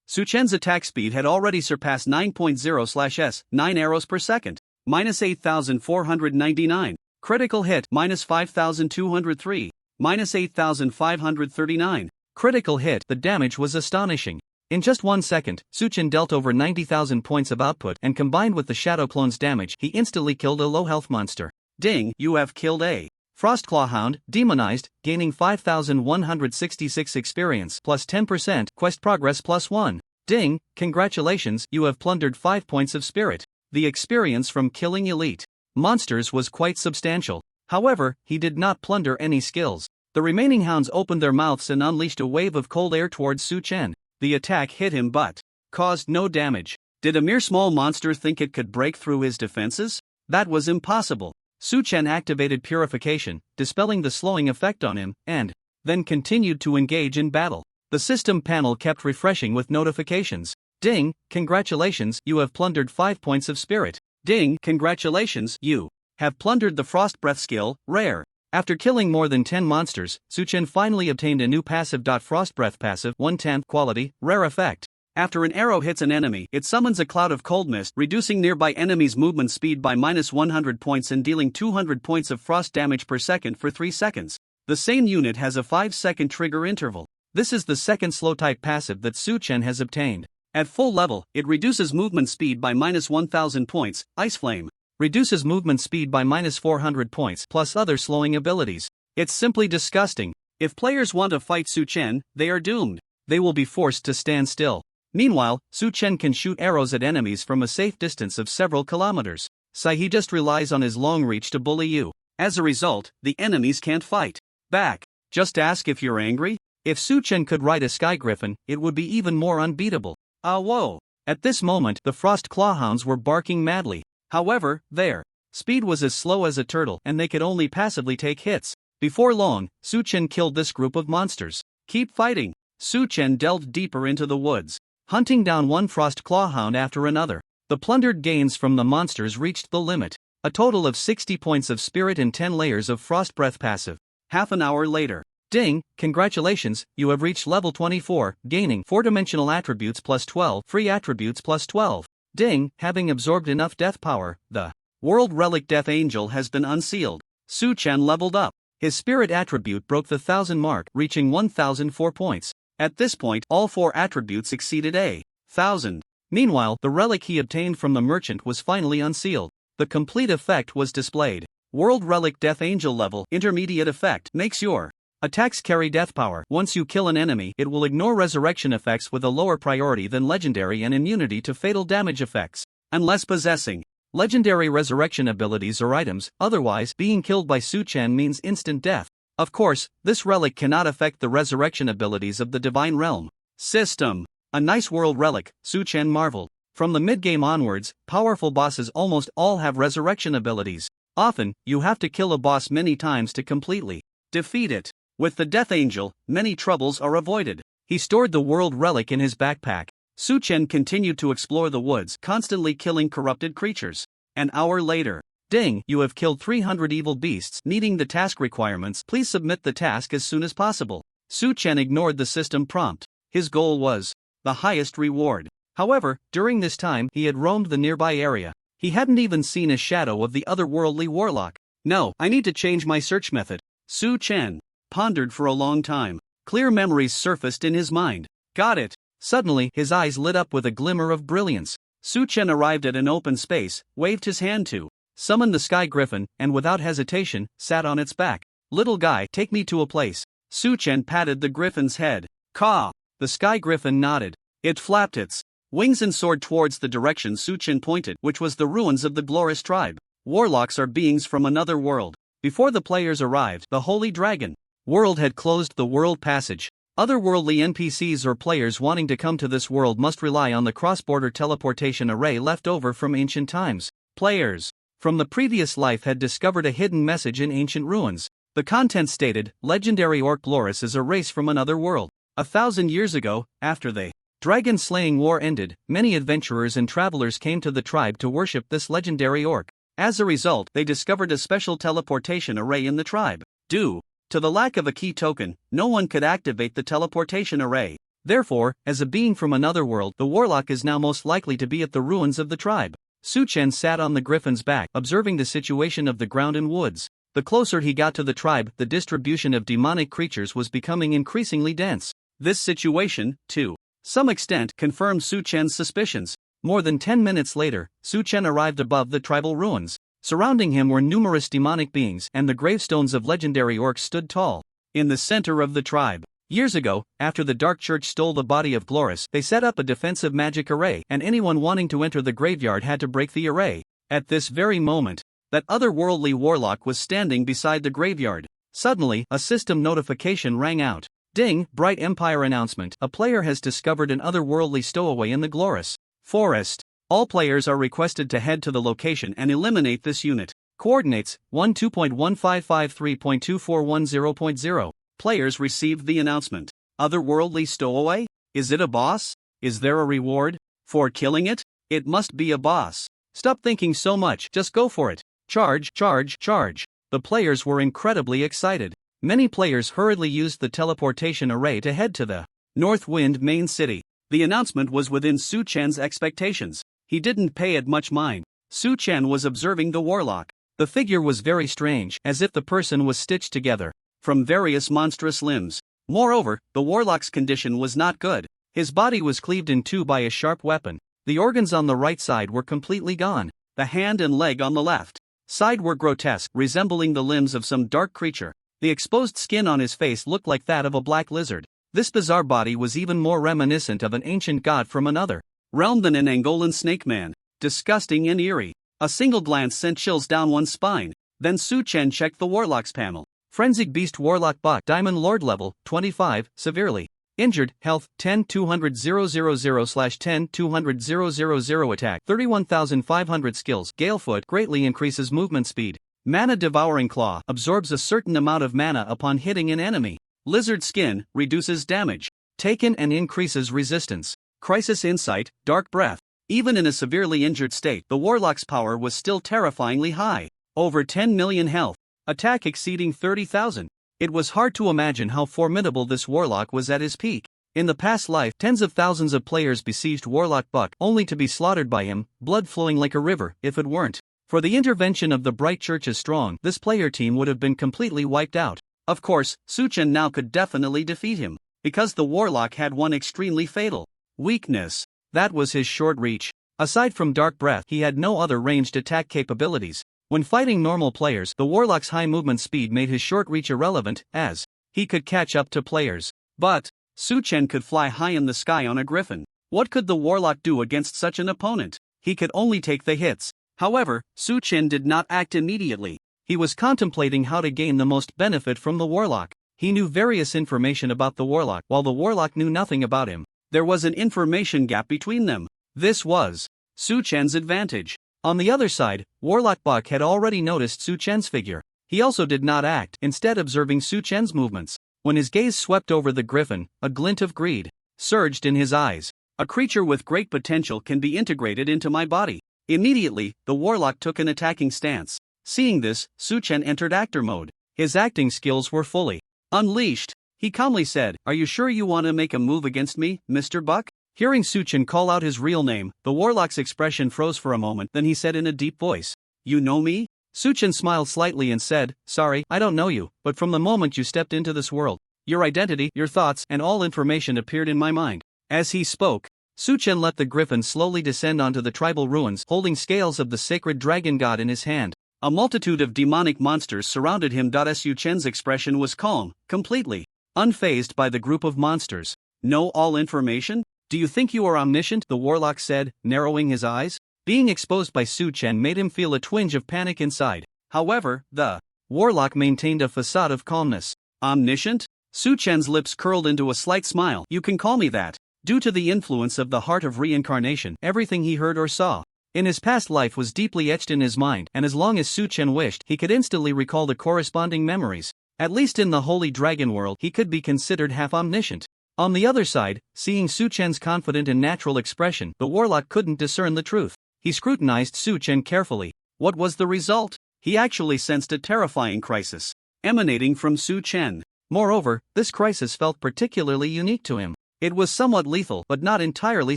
Suchen's attack speed had already surpassed 9.0/s, 9 arrows per second. Minus 8,499. Critical hit. Minus 5,203. Minus 8,539. Critical hit. The damage was astonishing. In just 1 second, Suchen dealt over 90,000 points of output, and combined with the shadow clone's damage, he instantly killed a low-health monster. Ding, you have killed a Frostclawhound, Demonized, gaining 5,166 experience plus 10%, quest progress plus 1. Ding, congratulations, you have plundered 5 points of spirit. The experience from killing elite monsters was quite substantial. However, he did not plunder any skills. The remaining hounds opened their mouths and unleashed a wave of cold air towards Suchen. The attack hit him but caused no damage. Did a mere small monster think it could break through his defenses? That was impossible. Suchen activated Purification, dispelling the slowing effect on him, and then continued to engage in battle. The system panel kept refreshing with notifications. Ding, congratulations, you have plundered 5 points of spirit. Ding, congratulations, you have plundered the Frost Breath skill, Rare. After killing more than 10 monsters, Suchen finally obtained a new passive. Frost Breath passive, 1/10 quality, rare effect. After an arrow hits an enemy, it summons a cloud of cold mist, reducing nearby enemies' movement speed by minus 100 points and dealing 200 points of frost damage per second for 3 seconds. The same unit has a 5-second trigger interval. This is the second slow-type passive that Suchen has obtained. At full level, it reduces movement speed by minus 1,000 points, Ice Flame. Reduces movement speed by minus 400 points plus other slowing abilities. It's simply disgusting. If players want to fight Suchen, they are doomed. They will be forced to stand still. Meanwhile, Suchen can shoot arrows at enemies from a safe distance of several kilometers. He just relies on his long reach to bully you. As a result, the enemies can't fight back. Just ask if you're angry. If Suchen could ride a sky griffin, it would be even more unbeatable. Whoa. At this moment, the Frost Clawhounds were barking madly. However, their speed was as slow as a turtle and they could only passively take hits. Before long, Suchen killed this group of monsters. Keep fighting. Suchen delved deeper into the woods, hunting down one Frost Clawhound after another. The plundered gains from the monsters reached the limit. A total of 60 points of spirit and 10 layers of Frost Breath passive. Half an hour later. Ding, congratulations, you have reached level 24, gaining 4-dimensional attributes plus 12, free attributes plus 12. Ding, having absorbed enough death power, the World Relic Death Angel has been unsealed. Suchen leveled up. His spirit attribute broke the 1,000 mark, reaching 1,004 points. At this point, all 4 attributes exceeded 1,000. Meanwhile, the relic he obtained from the merchant was finally unsealed. The complete effect was displayed. World Relic Death Angel level, intermediate effect, makes your attacks carry death power. Once you kill an enemy, it will ignore resurrection effects with a lower priority than legendary and immunity to fatal damage effects. Unless possessing legendary resurrection abilities or items, otherwise, being killed by Su-chan means instant death. Of course, this relic cannot affect the resurrection abilities of the Divine Realm. System. A nice world relic, Su-chan marveled. From the mid-game onwards, powerful bosses almost all have resurrection abilities. Often, you have to kill a boss many times to completely defeat it. With the Death Angel, many troubles are avoided. He stored the world relic in his backpack. Su-chan continued to explore the woods, constantly killing corrupted creatures. An hour later. Ding, you have killed 300 evil beasts. Needing the task requirements, please submit the task as soon as possible. Su-chan ignored the system prompt. His goal was the highest reward. However, during this time, he had roamed the nearby area. He hadn't even seen a shadow of the otherworldly warlock. No, I need to change my search method. Su-chan pondered for a long time. Clear memories surfaced in his mind. Got it. Suddenly, his eyes lit up with a glimmer of brilliance. Su-chan arrived at an open space, waved his hand to summon the sky griffin, and without hesitation, sat on its back. Little guy, take me to a place. Su-chan patted the griffin's head. Caw! The sky griffin nodded. It flapped its wings and soared towards the direction Su-chan pointed, which was the ruins of the Glorious tribe. Warlocks are beings from another world. Before the players arrived, the Holy Dragon World had closed the world passage. Otherworldly NPCs or players wanting to come to this world must rely on the cross-border teleportation array left over from ancient times. Players from the previous life had discovered a hidden message in ancient ruins. The content stated, legendary orc Loris is a race from another world. 1,000 years ago, after the dragon-slaying war ended, many adventurers and travelers came to the tribe to worship this legendary orc. As a result, they discovered a special teleportation array in the tribe. Due to the lack of a key token, no one could activate the teleportation array. Therefore, as a being from another world, the warlock is now most likely to be at the ruins of the tribe. Su-chan sat on the griffin's back, observing the situation of the ground and woods. The closer he got to the tribe, the distribution of demonic creatures was becoming increasingly dense. This situation, to some extent, confirmed Su-chan's suspicions. More than 10 minutes later, Su-chan arrived above the tribal ruins. Surrounding him were numerous demonic beings, and the gravestones of legendary orcs stood tall. In the center of the tribe. Years ago, after the Dark Church stole the body of Gloris, they set up a defensive magic array, and anyone wanting to enter the graveyard had to break the array. At this very moment, that otherworldly warlock was standing beside the graveyard. Suddenly, a system notification rang out. Ding, Bright Empire announcement. A player has discovered an otherworldly stowaway in the Gloris forest. All players are requested to head to the location and eliminate this unit. Coordinates, 12.1553.2410.0. Players received the announcement. Otherworldly stowaway? Is it a boss? Is there a reward for killing it? It must be a boss. Stop thinking so much, just go for it. Charge, charge, charge. The players were incredibly excited. Many players hurriedly used the teleportation array to head to the North Wind main city. The announcement was within Su-chan's expectations. He didn't pay it much mind. Su-chan was observing the warlock. The figure was very strange, as if the person was stitched together from various monstrous limbs. Moreover, the warlock's condition was not good. His body was cleaved in two by a sharp weapon. The organs on the right side were completely gone. The hand and leg on the left side were grotesque, resembling the limbs of some dark creature. The exposed skin on his face looked like that of a black lizard. This bizarre body was even more reminiscent of an ancient god from another realm than an Angolan snake man. Disgusting and eerie. A single glance sent chills down one's spine. Then Su-chan checked the warlock's panel. Frenzied Beast Warlock Buck Diamond Lord level, 25, severely injured, health, 10-200-000/10-200-000 attack, 31,500 skills, Galefoot greatly increases movement speed. Mana Devouring Claw absorbs a certain amount of mana upon hitting an enemy. Lizard Skin reduces damage taken and increases resistance. Crisis Insight, Dark Breath. Even in a severely injured state, the warlock's power was still terrifyingly high. Over 10 million health. Attack exceeding 30,000. It was hard to imagine how formidable this warlock was at his peak. In the past life, tens of thousands of players besieged Warlock Buck, only to be slaughtered by him, blood flowing like a river. If it weren't for the intervention of the Bright Church's Strong, this player team would have been completely wiped out. Of course, Su-chan now could definitely defeat him, because the warlock had one extremely fatal weakness. That was his short reach. Aside from Dark Breath, he had no other ranged attack capabilities. When fighting normal players, the warlock's high movement speed made his short reach irrelevant, as he could catch up to players. But Su-chan could fly high in the sky on a griffin. What could the warlock do against such an opponent? He could only take the hits. However, Su Chen did not act immediately. He was contemplating how to gain the most benefit from the warlock. He knew various information about the warlock, while the warlock knew nothing about him. There was an information gap between them. This was Su Chen's advantage. On the other side, Warlock Buck had already noticed Su Chen's figure. He also did not act, instead observing Su Chen's movements. When his gaze swept over the griffin, a glint of greed surged in his eyes. A creature with great potential can be integrated into my body. Immediately, the warlock took an attacking stance. Seeing this, Su Chen entered actor mode. His acting skills were fully unleashed. He calmly said, "Are you sure you want to make a move against me, Mr. Buck?" Hearing Su Chen call out his real name, the warlock's expression froze for a moment, then he said in a deep voice, "You know me?" Su Chen smiled slightly and said, "Sorry, I don't know you, but from the moment you stepped into this world, your identity, your thoughts, and all information appeared in my mind." As he spoke, Su Chen let the griffin slowly descend onto the tribal ruins, holding scales of the sacred dragon god in his hand. A multitude of demonic monsters surrounded him. Su Chen's expression was calm, completely unfazed by the group of monsters. "Know all information? Do you think you are omniscient?" the warlock said, narrowing his eyes. Being exposed by Su Chen made him feel a twinge of panic inside. However, the warlock maintained a facade of calmness. "Omniscient?" Su Chen's lips curled into a slight smile. "You can call me that." Due to the influence of the heart of reincarnation, everything he heard or saw in his past life was deeply etched in his mind, and as long as Su Chen wished, he could instantly recall the corresponding memories. At least in the Holy Dragon world, he could be considered half omniscient. On the other side, seeing Su Chen's confident and natural expression, the warlock couldn't discern the truth. He scrutinized Su Chen carefully. What was the result? He actually sensed a terrifying crisis emanating from Su Chen. Moreover, this crisis felt particularly unique to him. It was somewhat lethal, but not entirely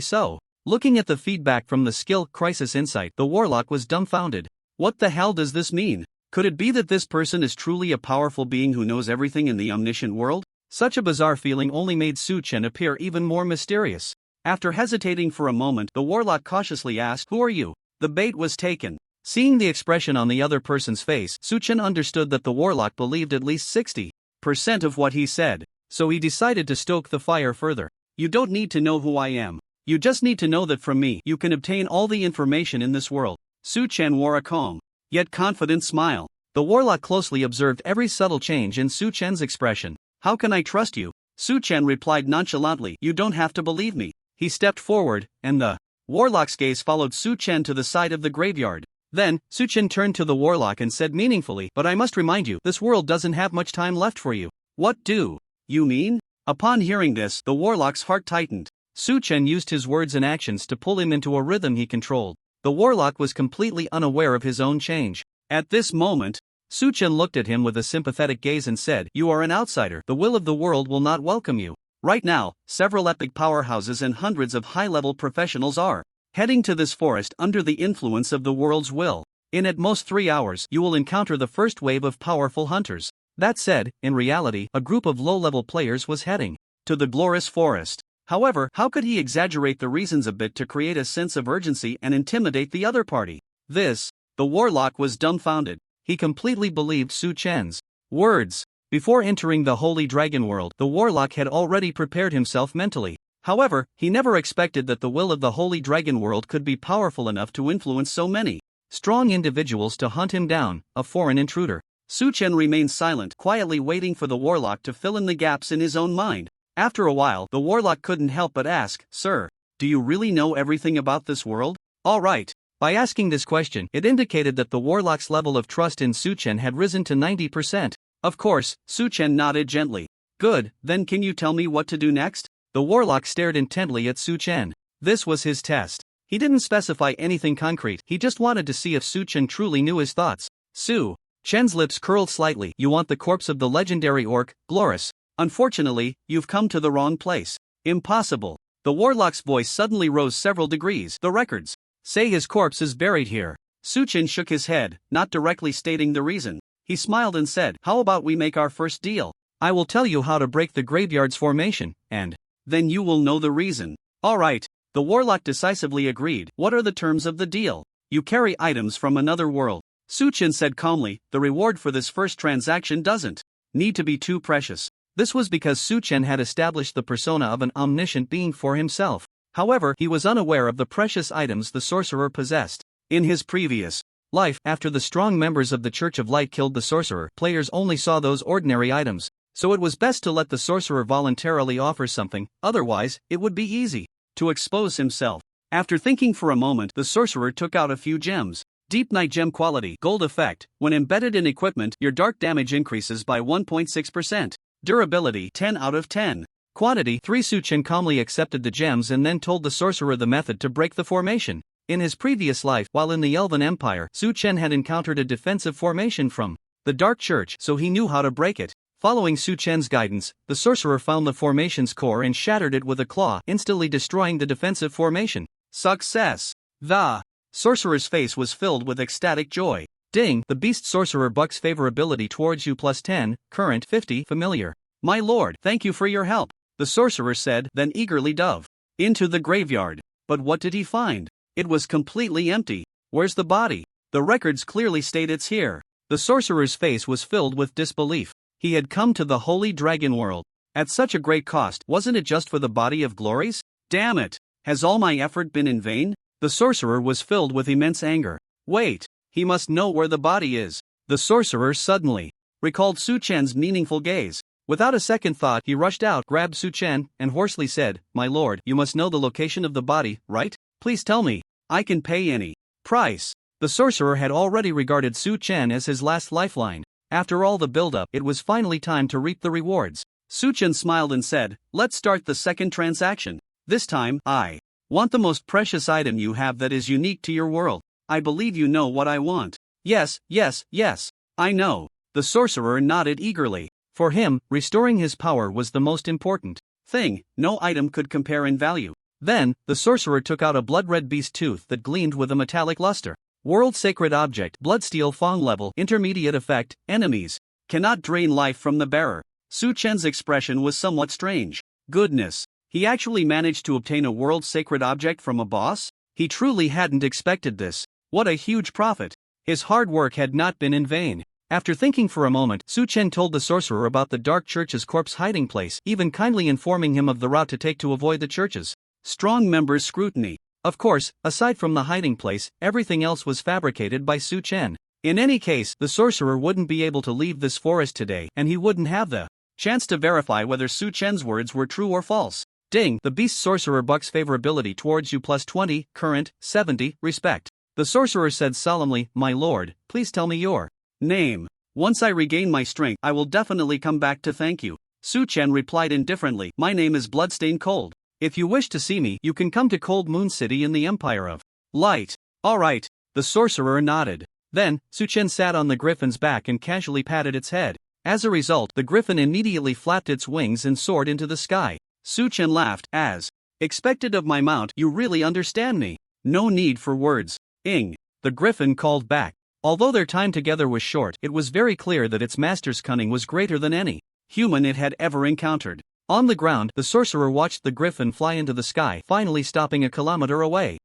so. Looking at the feedback from the skill crisis insight, the warlock was dumbfounded. What the hell does this mean? Could it be that this person is truly a powerful being who knows everything in the omniscient world? Such a bizarre feeling only made Su Chen appear even more mysterious. After hesitating for a moment, the warlock cautiously asked, "Who are you?" The bait was taken. Seeing the expression on the other person's face, Su Chen understood that the warlock believed at least 60% of what he said. So he decided to stoke the fire further. "You don't need to know who I am. You just need to know that from me, you can obtain all the information in this world." Su Chen wore a calm, yet confident smile. The warlock closely observed every subtle change in Su Chen's expression. "How can I trust you?" Su Chen replied nonchalantly, "You don't have to believe me." He stepped forward, and the warlock's gaze followed Su Chen to the side of the graveyard. Then, Su Chen turned to the warlock and said meaningfully, "But I must remind you, this world doesn't have much time left for you." "What do you mean?" Upon hearing this, the warlock's heart tightened. Su Chen used his words and actions to pull him into a rhythm he controlled. The warlock was completely unaware of his own change. At this moment, Su Chen looked at him with a sympathetic gaze and said, "You are an outsider. The will of the world will not welcome you. Right now, several epic powerhouses and hundreds of high-level professionals are heading to this forest under the influence of the world's will. In at most 3 hours, you will encounter the first wave of powerful hunters." That said, in reality, a group of low-level players was heading to the glorious forest. However, how could he exaggerate the reasons a bit to create a sense of urgency and intimidate the other party? The warlock was dumbfounded. He completely believed Su Chen's words. Before entering the Holy Dragon world, the warlock had already prepared himself mentally. However, he never expected that the will of the Holy Dragon world could be powerful enough to influence so many strong individuals to hunt him down, a foreign intruder. Su Chen remained silent, quietly waiting for the warlock to fill in the gaps in his own mind. After a while, the warlock couldn't help but ask, "Sir, do you really know everything about this world?" "All right." By asking this question, it indicated that the warlock's level of trust in Su Chen had risen to 90%. Of course, Su Chen nodded gently. "Good, then can you tell me what to do next?" The warlock stared intently at Su Chen. This was his test. He didn't specify anything concrete, he just wanted to see if Su Chen truly knew his thoughts. Su Chen's lips curled slightly. "You want the corpse of the legendary orc, Gloris? Unfortunately, you've come to the wrong place. Impossible." The warlock's voice suddenly rose several degrees. "The records say his corpse is buried here." Su Chen shook his head, not directly stating the reason. He smiled and said, "How about we make our first deal? I will tell you how to break the graveyard's formation, and then you will know the reason." "All right." The warlock decisively agreed. "What are the terms of the deal?" "You carry items from another world." Su Chen said calmly, "The reward for this first transaction doesn't need to be too precious." This was because Su Chen had established the persona of an omniscient being for himself. However, he was unaware of the precious items the sorcerer possessed. In his previous life, after the strong members of the Church of Light killed the sorcerer, players only saw those ordinary items, so it was best to let the sorcerer voluntarily offer something, otherwise, it would be easy to expose himself. After thinking for a moment, the sorcerer took out a few gems. Deep Night Gem Quality Gold Effect. When embedded in equipment, your dark damage increases by 1.6%. Durability 10 out of 10. Quantity 3. Su Chen calmly accepted the gems and then told the sorcerer the method to break the formation. In his previous life, while in the Elven Empire, Su Chen had encountered a defensive formation from the Dark Church, so he knew how to break it. Following Su Chen's guidance, the sorcerer found the formation's core and shattered it with a claw, instantly destroying the defensive formation. Success! The sorcerer's face was filled with ecstatic joy. Ding! The beast sorcerer bucks favorability towards you +10, current 50, familiar. My lord, thank you for your help, the sorcerer said, then eagerly dove into the graveyard. But what did he find? It was completely empty. Where's the body? The records clearly state it's here. The sorcerer's face was filled with disbelief. He had come to the holy dragon world at such a great cost. Wasn't it just for the body of glories? Damn it! Has all my effort been in vain? The sorcerer was filled with immense anger. Wait, he must know where the body is. The sorcerer suddenly recalled Su Chen's meaningful gaze. Without a second thought, he rushed out, grabbed Su Chen, and hoarsely said, "My lord, you must know the location of the body, right? Please tell me. I can pay any price." The sorcerer had already regarded Su Chen as his last lifeline. After all the build-up, it was finally time to reap the rewards. Su Chen smiled and said, "Let's start the second transaction. This time, I want the most precious item you have that is unique to your world. I believe you know what I want." Yes, I know. The sorcerer nodded eagerly. For him, restoring his power was the most important thing. No item could compare in value. Then, the sorcerer took out a blood-red beast tooth that gleamed with a metallic luster. World Sacred Object, Bloodsteel Fong level, intermediate effect, enemies cannot drain life from the bearer. Su Chen's expression was somewhat strange. Goodness, he actually managed to obtain a World Sacred Object from a boss? He truly hadn't expected this. What a huge profit. His hard work had not been in vain. After thinking for a moment, Su Chen told the sorcerer about the Dark Church's corpse hiding place, even kindly informing him of the route to take to avoid the church's strong members' scrutiny. Of course, aside from the hiding place, everything else was fabricated by Su Chen. In any case, the sorcerer wouldn't be able to leave this forest today, and he wouldn't have the chance to verify whether Su Chen's words were true or false. Ding! The beast sorcerer bucks favorability towards you +20, current 70, respect. The sorcerer said solemnly, "My lord, please tell me your name. Once I regain my strength, I will definitely come back to thank you." Su Chen replied indifferently, "My name is Bloodstained Cold. If you wish to see me, you can come to Cold Moon City in the Empire of Light." Alright, the sorcerer nodded. Then, Su Chen sat on the griffin's back and casually patted its head. As a result, the griffin immediately flapped its wings and soared into the sky. Su Chen laughed, "As expected of my mount, you really understand me. No need for words." "Ing," the griffin called back. Although their time together was short, it was very clear that its master's cunning was greater than any human it had ever encountered. On the ground, the sorcerer watched the griffin fly into the sky, finally stopping a kilometer away.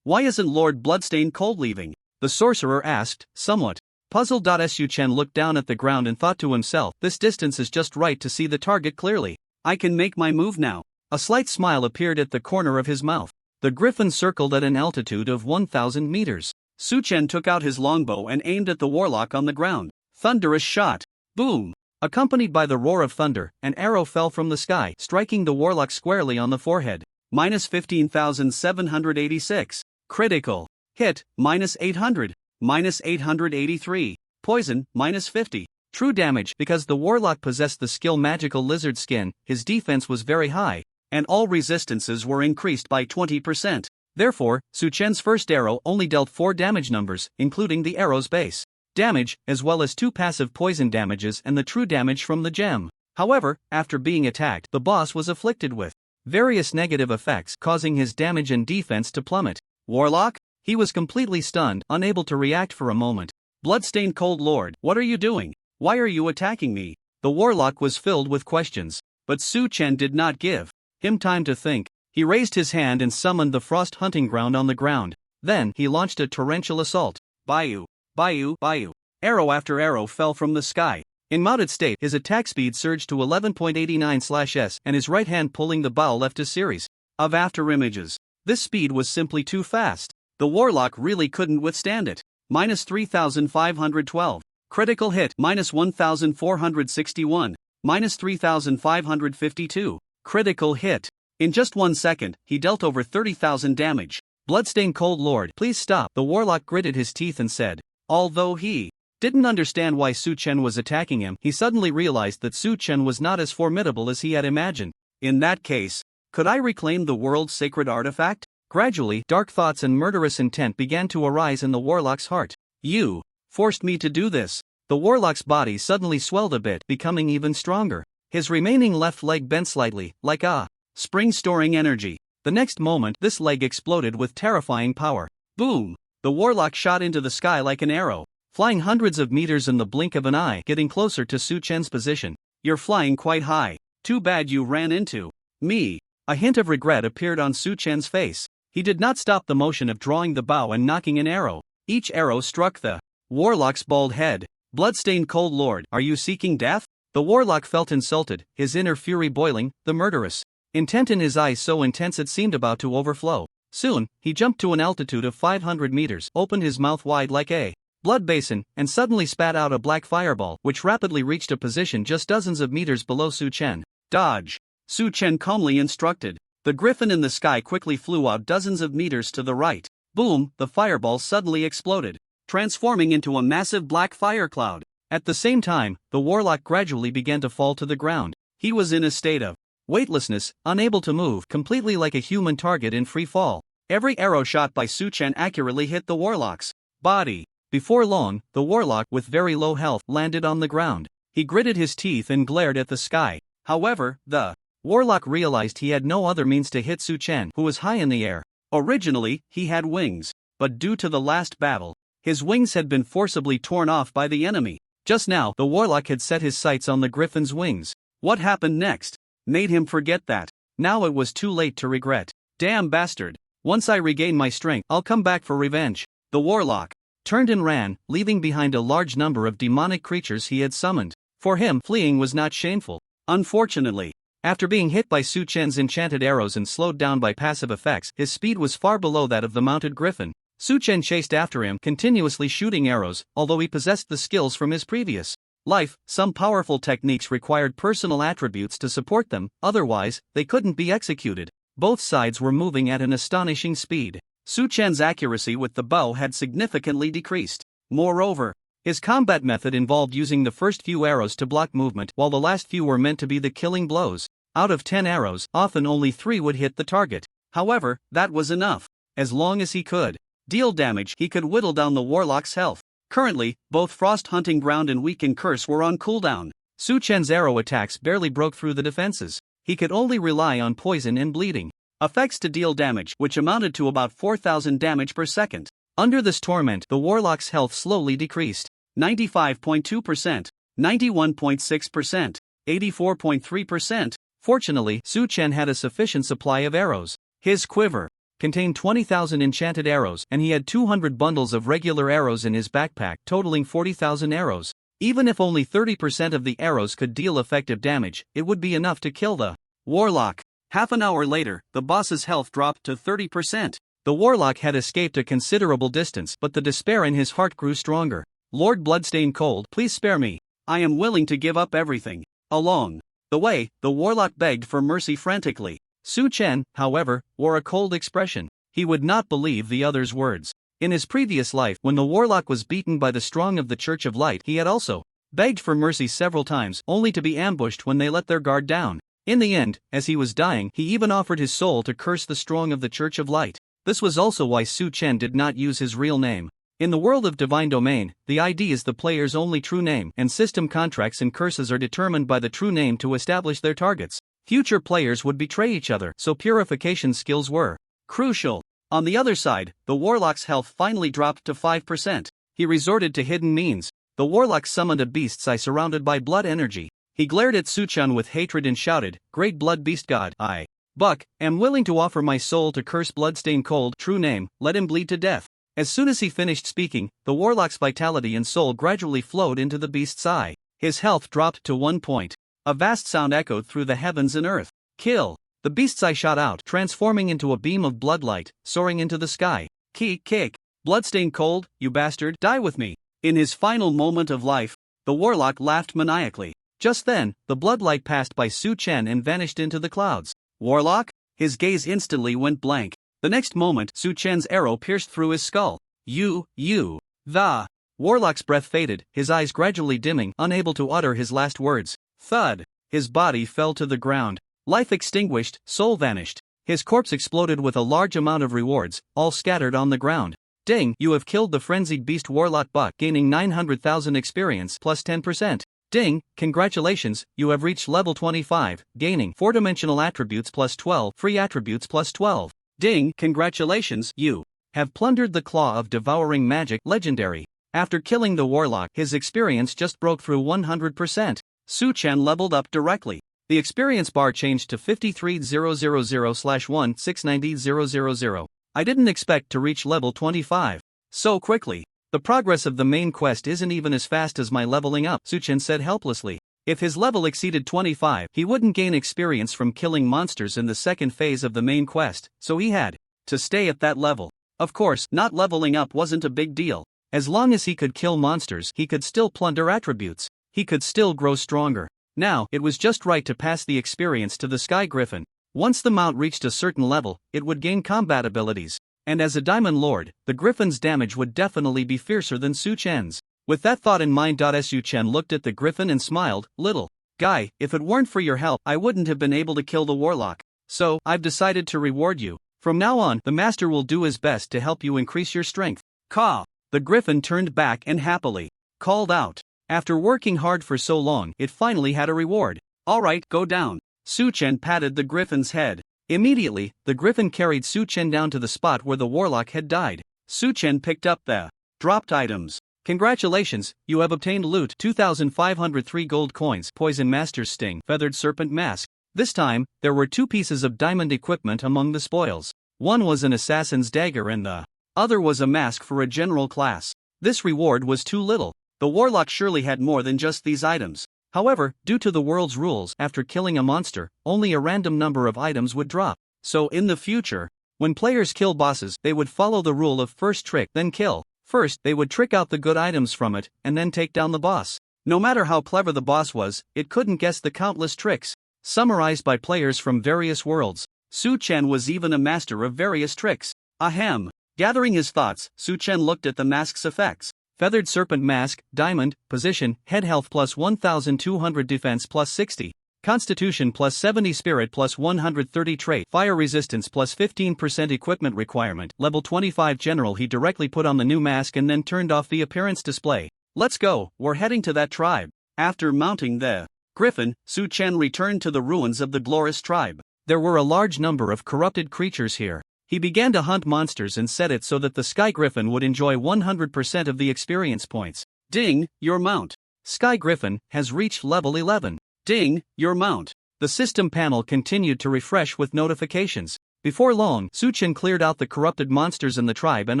Why isn't Lord Bloodstained Cold leaving?" the sorcerer asked, somewhat puzzled. Su Chen looked down at the ground and thought to himself, "This distance is just right to see the target clearly. I can make my move now." A slight smile appeared at the corner of his mouth. The griffin circled at an altitude of 1,000 meters. Su Chen took out his longbow and aimed at the warlock on the ground. Thunderous shot. Boom! Accompanied by the roar of thunder, an arrow fell from the sky, striking the warlock squarely on the forehead. -15,786. Critical hit, -800. -883. Poison, -50. True damage. Because the warlock possessed the skill Magical Lizard Skin, his defense was very high, and all resistances were increased by 20%. Therefore, Su Chen's first arrow only dealt 4 damage numbers, including the arrow's base damage, as well as 2 passive poison damages and the true damage from the gem. However, after being attacked, the boss was afflicted with various negative effects, causing his damage and defense to plummet. Warlock? He was completely stunned, unable to react for a moment. "Bloodstained Cold Lord, what are you doing? Why are you attacking me?" The warlock was filled with questions, but Su Chen did not give him time to think. He raised his hand and summoned the frost hunting ground on the ground. Then, he launched a torrential assault. Bayou, bayou, bayou. Arrow after arrow fell from the sky. In mounted state, his attack speed surged to 11.89/s, and his right hand pulling the bow left a series of afterimages. This speed was simply too fast. The warlock really couldn't withstand it. Minus 3,512. Critical hit. Minus 1,461. Minus 3,552. Critical hit. In just 1 second, he dealt over 30,000 damage. Bloodstained Cold Lord, please stop. The warlock gritted his teeth and said. Although he didn't understand why Su Chen was attacking him, he suddenly realized that Su Chen was not as formidable as he had imagined. In that case, could I reclaim the world's sacred artifact? Gradually, dark thoughts and murderous intent began to arise in the warlock's heart. You forced me to do this. The warlock's body suddenly swelled a bit, becoming even stronger. His remaining left leg bent slightly, like a spring storing energy. The next moment, this leg exploded with terrifying power. Boom! The warlock shot into the sky like an arrow, flying hundreds of meters in the blink of an eye, getting closer to Su Chen's position. You're flying quite high. Too bad you ran into me. A hint of regret appeared on Su Chen's face. He did not stop the motion of drawing the bow and nocking an arrow. Each arrow struck the warlock's bald head. Bloodstained Cold Lord, are you seeking death? The warlock felt insulted, his inner fury boiling, the murderous intent in his eyes so intense it seemed about to overflow. Soon, he jumped to an altitude of 500 meters, opened his mouth wide like a blood basin, and suddenly spat out a black fireball, which rapidly reached a position just dozens of meters below Su Chen. Dodge! Su Chen calmly instructed. The griffin in the sky quickly flew out dozens of meters to the right. Boom! The fireball suddenly exploded, transforming into a massive black fire cloud. At the same time, the warlock gradually began to fall to the ground. He was in a state of weightlessness, unable to move, completely like a human target in free fall. Every arrow shot by Su Chen accurately hit the warlock's body. Before long, the warlock, with very low health, landed on the ground. He gritted his teeth and glared at the sky. However, the warlock realized he had no other means to hit Su Chen, who was high in the air. Originally, he had wings, but due to the last battle, his wings had been forcibly torn off by the enemy. Just now, the warlock had set his sights on the griffin's wings. What happened next made him forget that. Now it was too late to regret. Damn bastard. Once I regain my strength, I'll come back for revenge. The warlock turned and ran, leaving behind a large number of demonic creatures he had summoned. For him, fleeing was not shameful. Unfortunately, after being hit by Su Chen's enchanted arrows and slowed down by passive effects, his speed was far below that of the mounted griffin. Su Chen chased after him, continuously shooting arrows, although he possessed the skills from his previous life. Some powerful techniques required personal attributes to support them, otherwise, they couldn't be executed. Both sides were moving at an astonishing speed. Su Chen's accuracy with the bow had significantly decreased. Moreover, his combat method involved using the first few arrows to block movement, while the last few were meant to be the killing blows. Out of 10 arrows, often only 3 would hit the target. However, that was enough. As long as he could deal damage, he could whittle down the warlock's health. Currently, both Frost Hunting Ground and Weaken Curse were on cooldown. Su Chen's arrow attacks barely broke through the defenses. He could only rely on poison and bleeding effects to deal damage, which amounted to about 4,000 damage per second. Under this torment, the warlock's health slowly decreased. 95.2%, 91.6%, 84.3%. Fortunately, Su Chen had a sufficient supply of arrows. His quiver contained 20,000 enchanted arrows, and he had 200 bundles of regular arrows in his backpack, totaling 40,000 arrows. Even if only 30% of the arrows could deal effective damage, it would be enough to kill the warlock. Half an hour later, the boss's health dropped to 30%. The warlock had escaped a considerable distance, but the despair in his heart grew stronger. Lord Bloodstained Cold, please spare me. I am willing to give up everything. Along the way, the warlock begged for mercy frantically. Su Chen, however, wore a cold expression. He would not believe the other's words. In his previous life, when the warlock was beaten by the strong of the Church of Light, he had also begged for mercy several times, only to be ambushed when they let their guard down. In the end, as he was dying, he even offered his soul to curse the strong of the Church of Light. This was also why Su Chen did not use his real name. In the world of Divine Domain, the ID is the player's only true name, and system contracts and curses are determined by the true name to establish their targets. Future players would betray each other, so purification skills were crucial. On the other side, the warlock's health finally dropped to 5%. He resorted to hidden means. The warlock summoned a beast's eye surrounded by blood energy. He glared at Su Chen with hatred and shouted, "Great blood beast god, I, Buck, am willing to offer my soul to curse Bloodstained Cold, true name, let him bleed to death." As soon as he finished speaking, the warlock's vitality and soul gradually flowed into the beast's eye. His health dropped to 1 point. A vast sound echoed through the heavens and earth. Kill! The beast's eye shot out, transforming into a beam of bloodlight, soaring into the sky. Kick. Bloodstained cold, you bastard, die with me. In his final moment of life, the warlock laughed maniacally. Just then, the bloodlight passed by Su Chen and vanished into the clouds. Warlock? His gaze instantly went blank. The next moment, Su Chen's arrow pierced through his skull. The warlock's breath faded, his eyes gradually dimming, unable to utter his last words. Thud. His body fell to the ground. Life extinguished, soul vanished. His corpse exploded with a large amount of rewards, all scattered on the ground. Ding, you have killed the frenzied beast warlock buck, gaining 900,000 experience plus 10%. Ding, congratulations, you have reached level 25, gaining 4-dimensional attributes plus 12, free attributes plus 12. Ding, congratulations, you have plundered the claw of devouring magic, legendary. After killing the warlock, his experience just broke through 100%. Su Chen leveled up directly. The experience bar changed to 53,000/1690000. I didn't expect to reach level 25 so quickly. The progress of the main quest isn't even as fast as my leveling up, Su Chen said helplessly. If his level exceeded 25, he wouldn't gain experience from killing monsters in the second phase of the main quest, so he had to stay at that level. Of course, not leveling up wasn't a big deal. As long as he could kill monsters, he could still plunder attributes. He could still grow stronger. Now, it was just right to pass the experience to the Sky Griffin. Once the mount reached a certain level, it would gain combat abilities. And as a Diamond Lord, the Griffin's damage would definitely be fiercer than Su Chen's. With that thought in mind, Su Chen looked at the Griffin and smiled. Little guy, if it weren't for your help, I wouldn't have been able to kill the warlock. So, I've decided to reward you. From now on, the master will do his best to help you increase your strength. Caw! The Griffin turned back and happily called out. After working hard for so long, it finally had a reward. Alright, go down. Su Chen patted the Griffin's head. Immediately, the Griffin carried Su Chen down to the spot where the warlock had died. Su Chen picked up the dropped items. Congratulations, you have obtained loot, 2,503 gold coins, poison master's sting, feathered serpent mask. This time, there were 2 pieces of diamond equipment among the spoils. One was an assassin's dagger and the other was a mask for a general class. This reward was too little. The warlock surely had more than just these items. However, due to the world's rules, after killing a monster, only a random number of items would drop. So in the future, when players kill bosses, they would follow the rule of first trick, then kill. First, they would trick out the good items from it, and then take down the boss. No matter how clever the boss was, it couldn't guess the countless tricks summarized by players from various worlds. Su Chen was even a master of various tricks. Ahem. Gathering his thoughts, Su Chen looked at the mask's effects. Feathered serpent mask, diamond, position, head health plus 1200 defense plus 60. Constitution plus 70 spirit plus 130 trait. Fire resistance plus 15% equipment requirement. Level 25 general. He directly put on the new mask and then turned off the appearance display. Let's go, we're heading to that tribe. After mounting the Griffin, Su Chen returned to the ruins of the Glorious tribe. There were a large number of corrupted creatures here. He began to hunt monsters and set it so that the Sky Griffin would enjoy 100% of the experience points. Ding, your mount. Sky Griffin has reached level 11. Ding, your mount. The system panel continued to refresh with notifications. Before long, Su Chen cleared out the corrupted monsters in the tribe and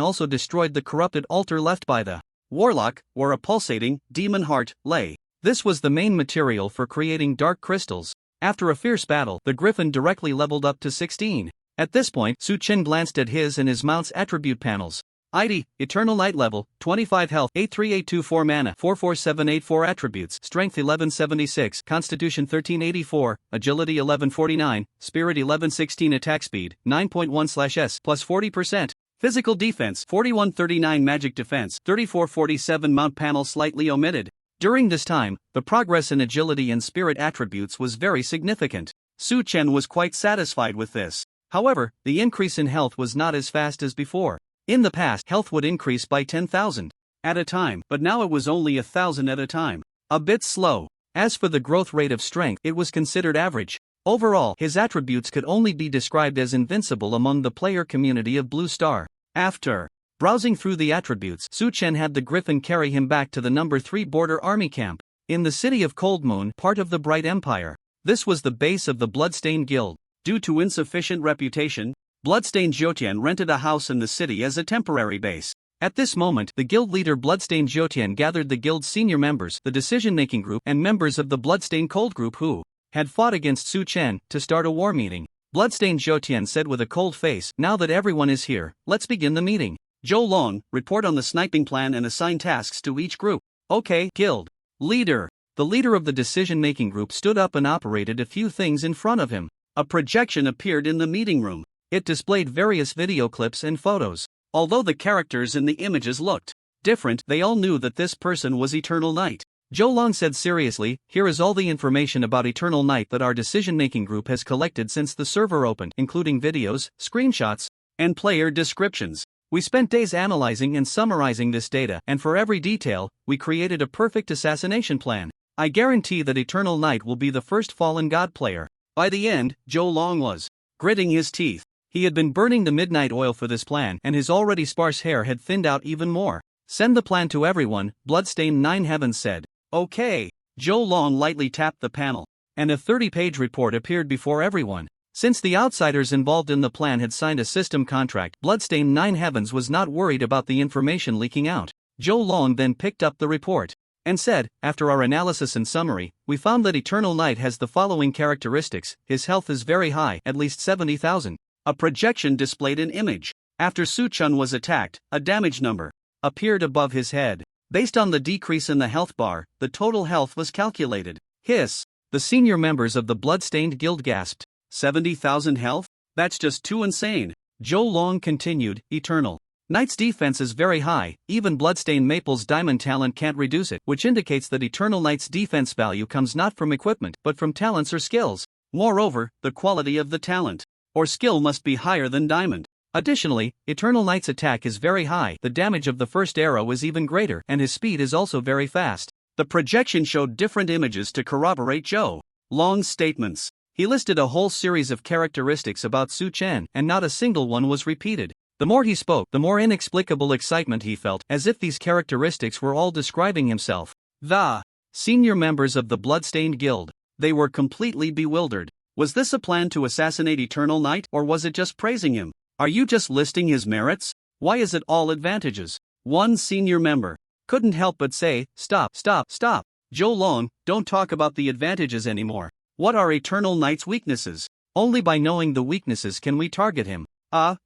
also destroyed the corrupted altar left by the warlock, where a pulsating demon heart lay. This was the main material for creating dark crystals. After a fierce battle, the Griffin directly leveled up to 16. At this point, Su Chen glanced at his and his mount's attribute panels. ID, Eternal Night level, 25 health, 83824 mana, 44784 attributes, Strength 1176, Constitution 1384, Agility 1149, Spirit 1116 attack speed, 9.1/s, plus 40%. Physical defense, 4139 magic defense, 3447 mount panel slightly omitted. During this time, the progress in agility and spirit attributes was very significant. Su Chen was quite satisfied with this. However, the increase in health was not as fast as before. In the past, health would increase by 10,000 at a time, but now it was only 1,000 at a time. A bit slow. As for the growth rate of strength, it was considered average. Overall, his attributes could only be described as invincible among the player community of Blue Star. After browsing through the attributes, Su Chen had the Griffin carry him back to the number 3 border army camp in the city of Cold Moon, part of the Bright Empire. This was the base of the Bloodstained Guild. Due to insufficient reputation, Bloodstained Zhoutian rented a house in the city as a temporary base. At this moment, the guild leader Bloodstained Zhoutian gathered the guild's senior members, the decision-making group, and members of the Bloodstained Cold group who had fought against Su Chen to start a war meeting. Bloodstained Zhou said with a cold face. Now that everyone is here, let's begin the meeting. Zhou Long, report on the sniping plan and assign tasks to each group. Okay, guild leader. The leader of the decision-making group stood up and operated a few things in front of him. A projection appeared in the meeting room. It displayed various video clips and photos. Although the characters in the images looked different, they all knew that this person was Eternal Knight. Zhou Long said seriously, here is all the information about Eternal Knight that our decision-making group has collected since the server opened, including videos, screenshots, and player descriptions. We spent days analyzing and summarizing this data, and for every detail, we created a perfect assassination plan. I guarantee that Eternal Knight will be the first fallen god player. By the end, Zhou Long was gritting his teeth. He had been burning the midnight oil for this plan, and his already sparse hair had thinned out even more. Send the plan to everyone, Bloodstained Nine Heavens said. Okay. Zhou Long lightly tapped the panel, and a 30-page report appeared before everyone. Since the outsiders involved in the plan had signed a system contract, Bloodstained Nine Heavens was not worried about the information leaking out. Zhou Long then picked up the report and said, after our analysis and summary, we found that Eternal Knight has the following characteristics. His health is very high, at least 70,000. A projection displayed an image. After Su Chun was attacked, a damage number appeared above his head. Based on the decrease in the health bar, the total health was calculated. Hiss! The senior members of the Bloodstained Guild gasped. 70,000 health? That's just too insane. Zhou Long continued, Eternal Knight's defense is very high, even Bloodstained Maple's diamond talent can't reduce it, which indicates that Eternal Knight's defense value comes not from equipment but from talents or skills. Moreover, the quality of the talent or skill must be higher than diamond. Additionally, Eternal Knight's attack is very high, the damage of the first arrow is even greater, and his speed is also very fast. The projection showed different images to corroborate Zhou Long's statements. He listed a whole series of characteristics about Su Chen, and not a single one was repeated. The more he spoke, the more inexplicable excitement he felt, as if these characteristics were all describing himself. The senior members of the Bloodstained Guild, they were completely bewildered. Was this a plan to assassinate Eternal Knight, or was it just praising him? Are you just listing his merits? Why is it all advantages? One senior member couldn't help but say, stop. Zhou Long, don't talk about the advantages anymore. What are Eternal Knight's weaknesses? Only by knowing the weaknesses can we target him.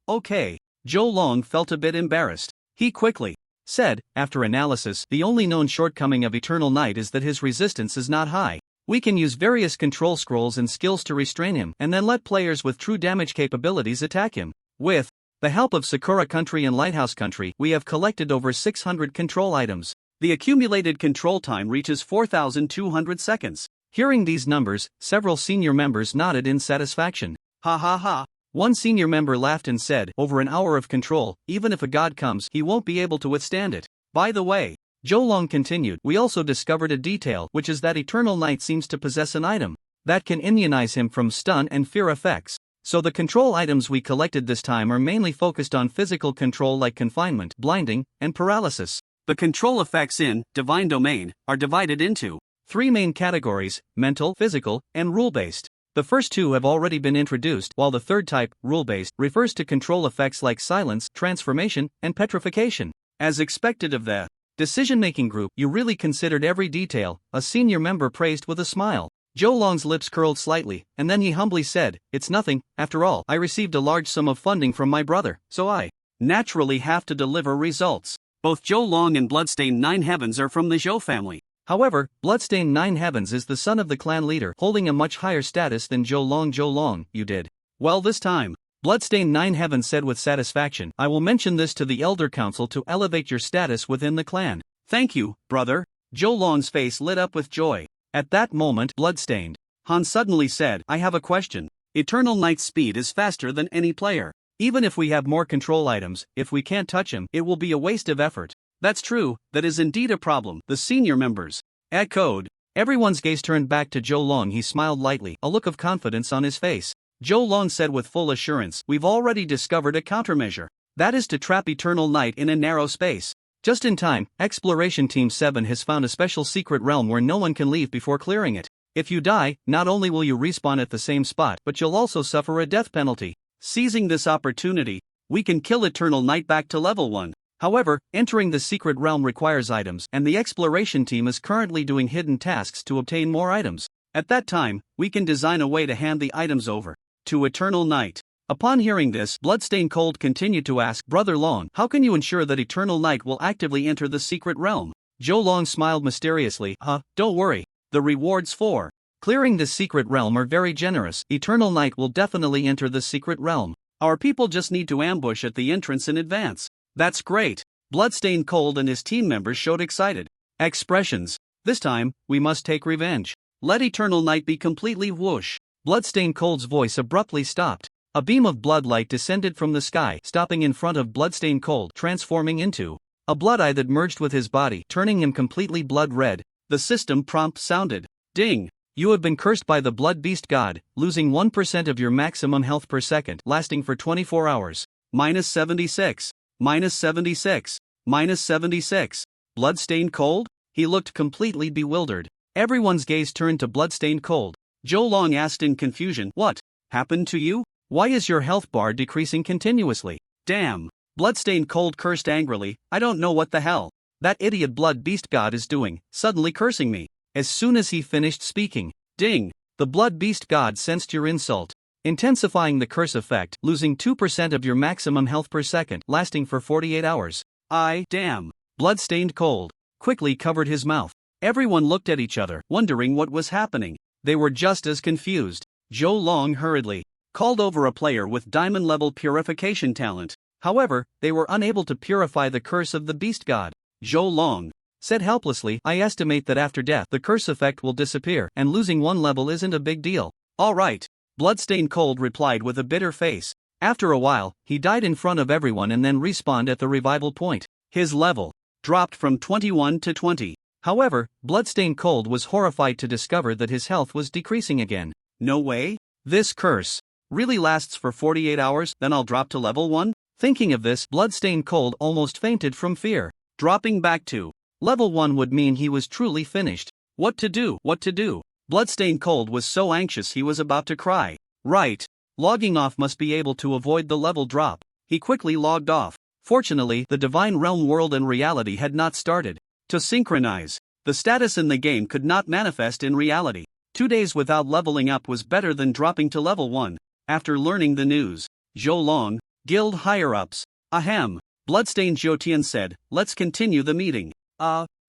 Okay. Zhou Long felt a bit embarrassed. He quickly said, after analysis, the only known shortcoming of Eternal Knight is that his resistance is not high. We can use various control scrolls and skills to restrain him, and then let players with true damage capabilities attack him. With the help of Sakura Country and Lighthouse Country, we have collected over 600 control items. The accumulated control time reaches 4,200 seconds. Hearing these numbers, several senior members nodded in satisfaction. Ha ha ha. One senior member laughed and said, over an hour of control, even if a god comes, he won't be able to withstand it. By the way, Zhou Long continued, we also discovered a detail, which is that Eternal Knight seems to possess an item that can immunize him from stun and fear effects. So the control items we collected this time are mainly focused on physical control like confinement, blinding, and paralysis. The control effects in Divine Domain are divided into 3 main categories: mental, physical, and rule-based. The first 2 have already been introduced, while the third type, rule-based, refers to control effects like silence, transformation, and petrification. As expected of the decision-making group, you really considered every detail, a senior member praised with a smile. Zhou Long's lips curled slightly, and then he humbly said, it's nothing, after all, I received a large sum of funding from my brother, so I naturally have to deliver results. Both Zhou Long and Bloodstained Nine Heavens are from the Zhou family. However, Bloodstained Nine Heavens is the son of the clan leader, holding a much higher status than Zhou Long. Zhou Long, you did well this time. Bloodstained Nine Heavens said with satisfaction, I will mention this to the Elder Council to elevate your status within the clan. Thank you, brother. Zhou Long's face lit up with joy. At that moment, Bloodstained Han suddenly said, I have a question. Eternal Knight's speed is faster than any player. Even if we have more control items, if we can't touch him, it will be a waste of effort. That's true, that is indeed a problem, the senior members echoed. Everyone's gaze turned back to Zhou Long. He smiled lightly, a look of confidence on his face. Zhou Long said with full assurance, we've already discovered a countermeasure. That is to trap Eternal Knight in a narrow space. Just in time, Exploration Team 7 has found a special secret realm where no one can leave before clearing it. If you die, not only will you respawn at the same spot, but you'll also suffer a death penalty. Seizing this opportunity, we can kill Eternal Knight back to level 1. However, entering the secret realm requires items, and the exploration team is currently doing hidden tasks to obtain more items. At that time, we can design a way to hand the items over. to Eternal Night. Upon hearing this, Bloodstained Cold continued to ask, Brother Long, how can you ensure that Eternal Night will actively enter the secret realm? Zhou Long smiled mysteriously. Don't worry. The rewards for clearing this secret realm are very generous. Eternal Night will definitely enter the secret realm. Our people just need to ambush at the entrance in advance. That's great. Bloodstained Cold and his team members showed excited expressions. This time, we must take revenge. Let Eternal Night be completely whoosh. Bloodstained Cold's voice abruptly stopped. A beam of blood light descended from the sky, stopping in front of Bloodstained Cold, transforming into a blood eye that merged with his body, turning him completely blood red. The system prompt sounded. Ding! You have been cursed by the Blood Beast God, losing 1% of your maximum health per second, lasting for 24 hours. -76. -76. -76. Bloodstained Cold? He looked completely bewildered. Everyone's gaze turned to Bloodstained Cold. Zhou Long asked in confusion, What happened to you? Why is your health bar decreasing continuously? Damn! Bloodstained Cold cursed angrily, I don't know what the hell that idiot Blood Beast God is doing, suddenly cursing me. As soon as he finished speaking, ding! The Blood Beast God sensed your insult, intensifying the curse effect, losing 2% of your maximum health per second, lasting for 48 hours. Damn! Bloodstained Cold quickly covered his mouth. Everyone looked at each other, wondering what was happening. They were just as confused. Zhou Long hurriedly called over a player with diamond-level purification talent. However, they were unable to purify the curse of the Beast God. Zhou Long said helplessly, I estimate that after death the curse effect will disappear, and losing one level isn't a big deal. Alright. Bloodstained Cold replied with a bitter face. After a while, he died in front of everyone and then respawned at the revival point. His level dropped from 21 to 20. However, Bloodstained Cold was horrified to discover that his health was decreasing again. No way? This curse really lasts for 48 hours, then I'll drop to level 1? Thinking of this, Bloodstained Cold almost fainted from fear. Dropping back to level 1 would mean he was truly finished. What to do? What to do? Bloodstained Cold was so anxious he was about to cry. Right. Logging off must be able to avoid the level drop. He quickly logged off. Fortunately, the Divine Realm world and reality had not started to synchronize. The status in the game could not manifest in reality. 2 days without leveling up was better than dropping to level 1. After learning the news, Zhou Long, guild higher-ups. Ahem. Bloodstained Zhoutian said, let's continue the meeting.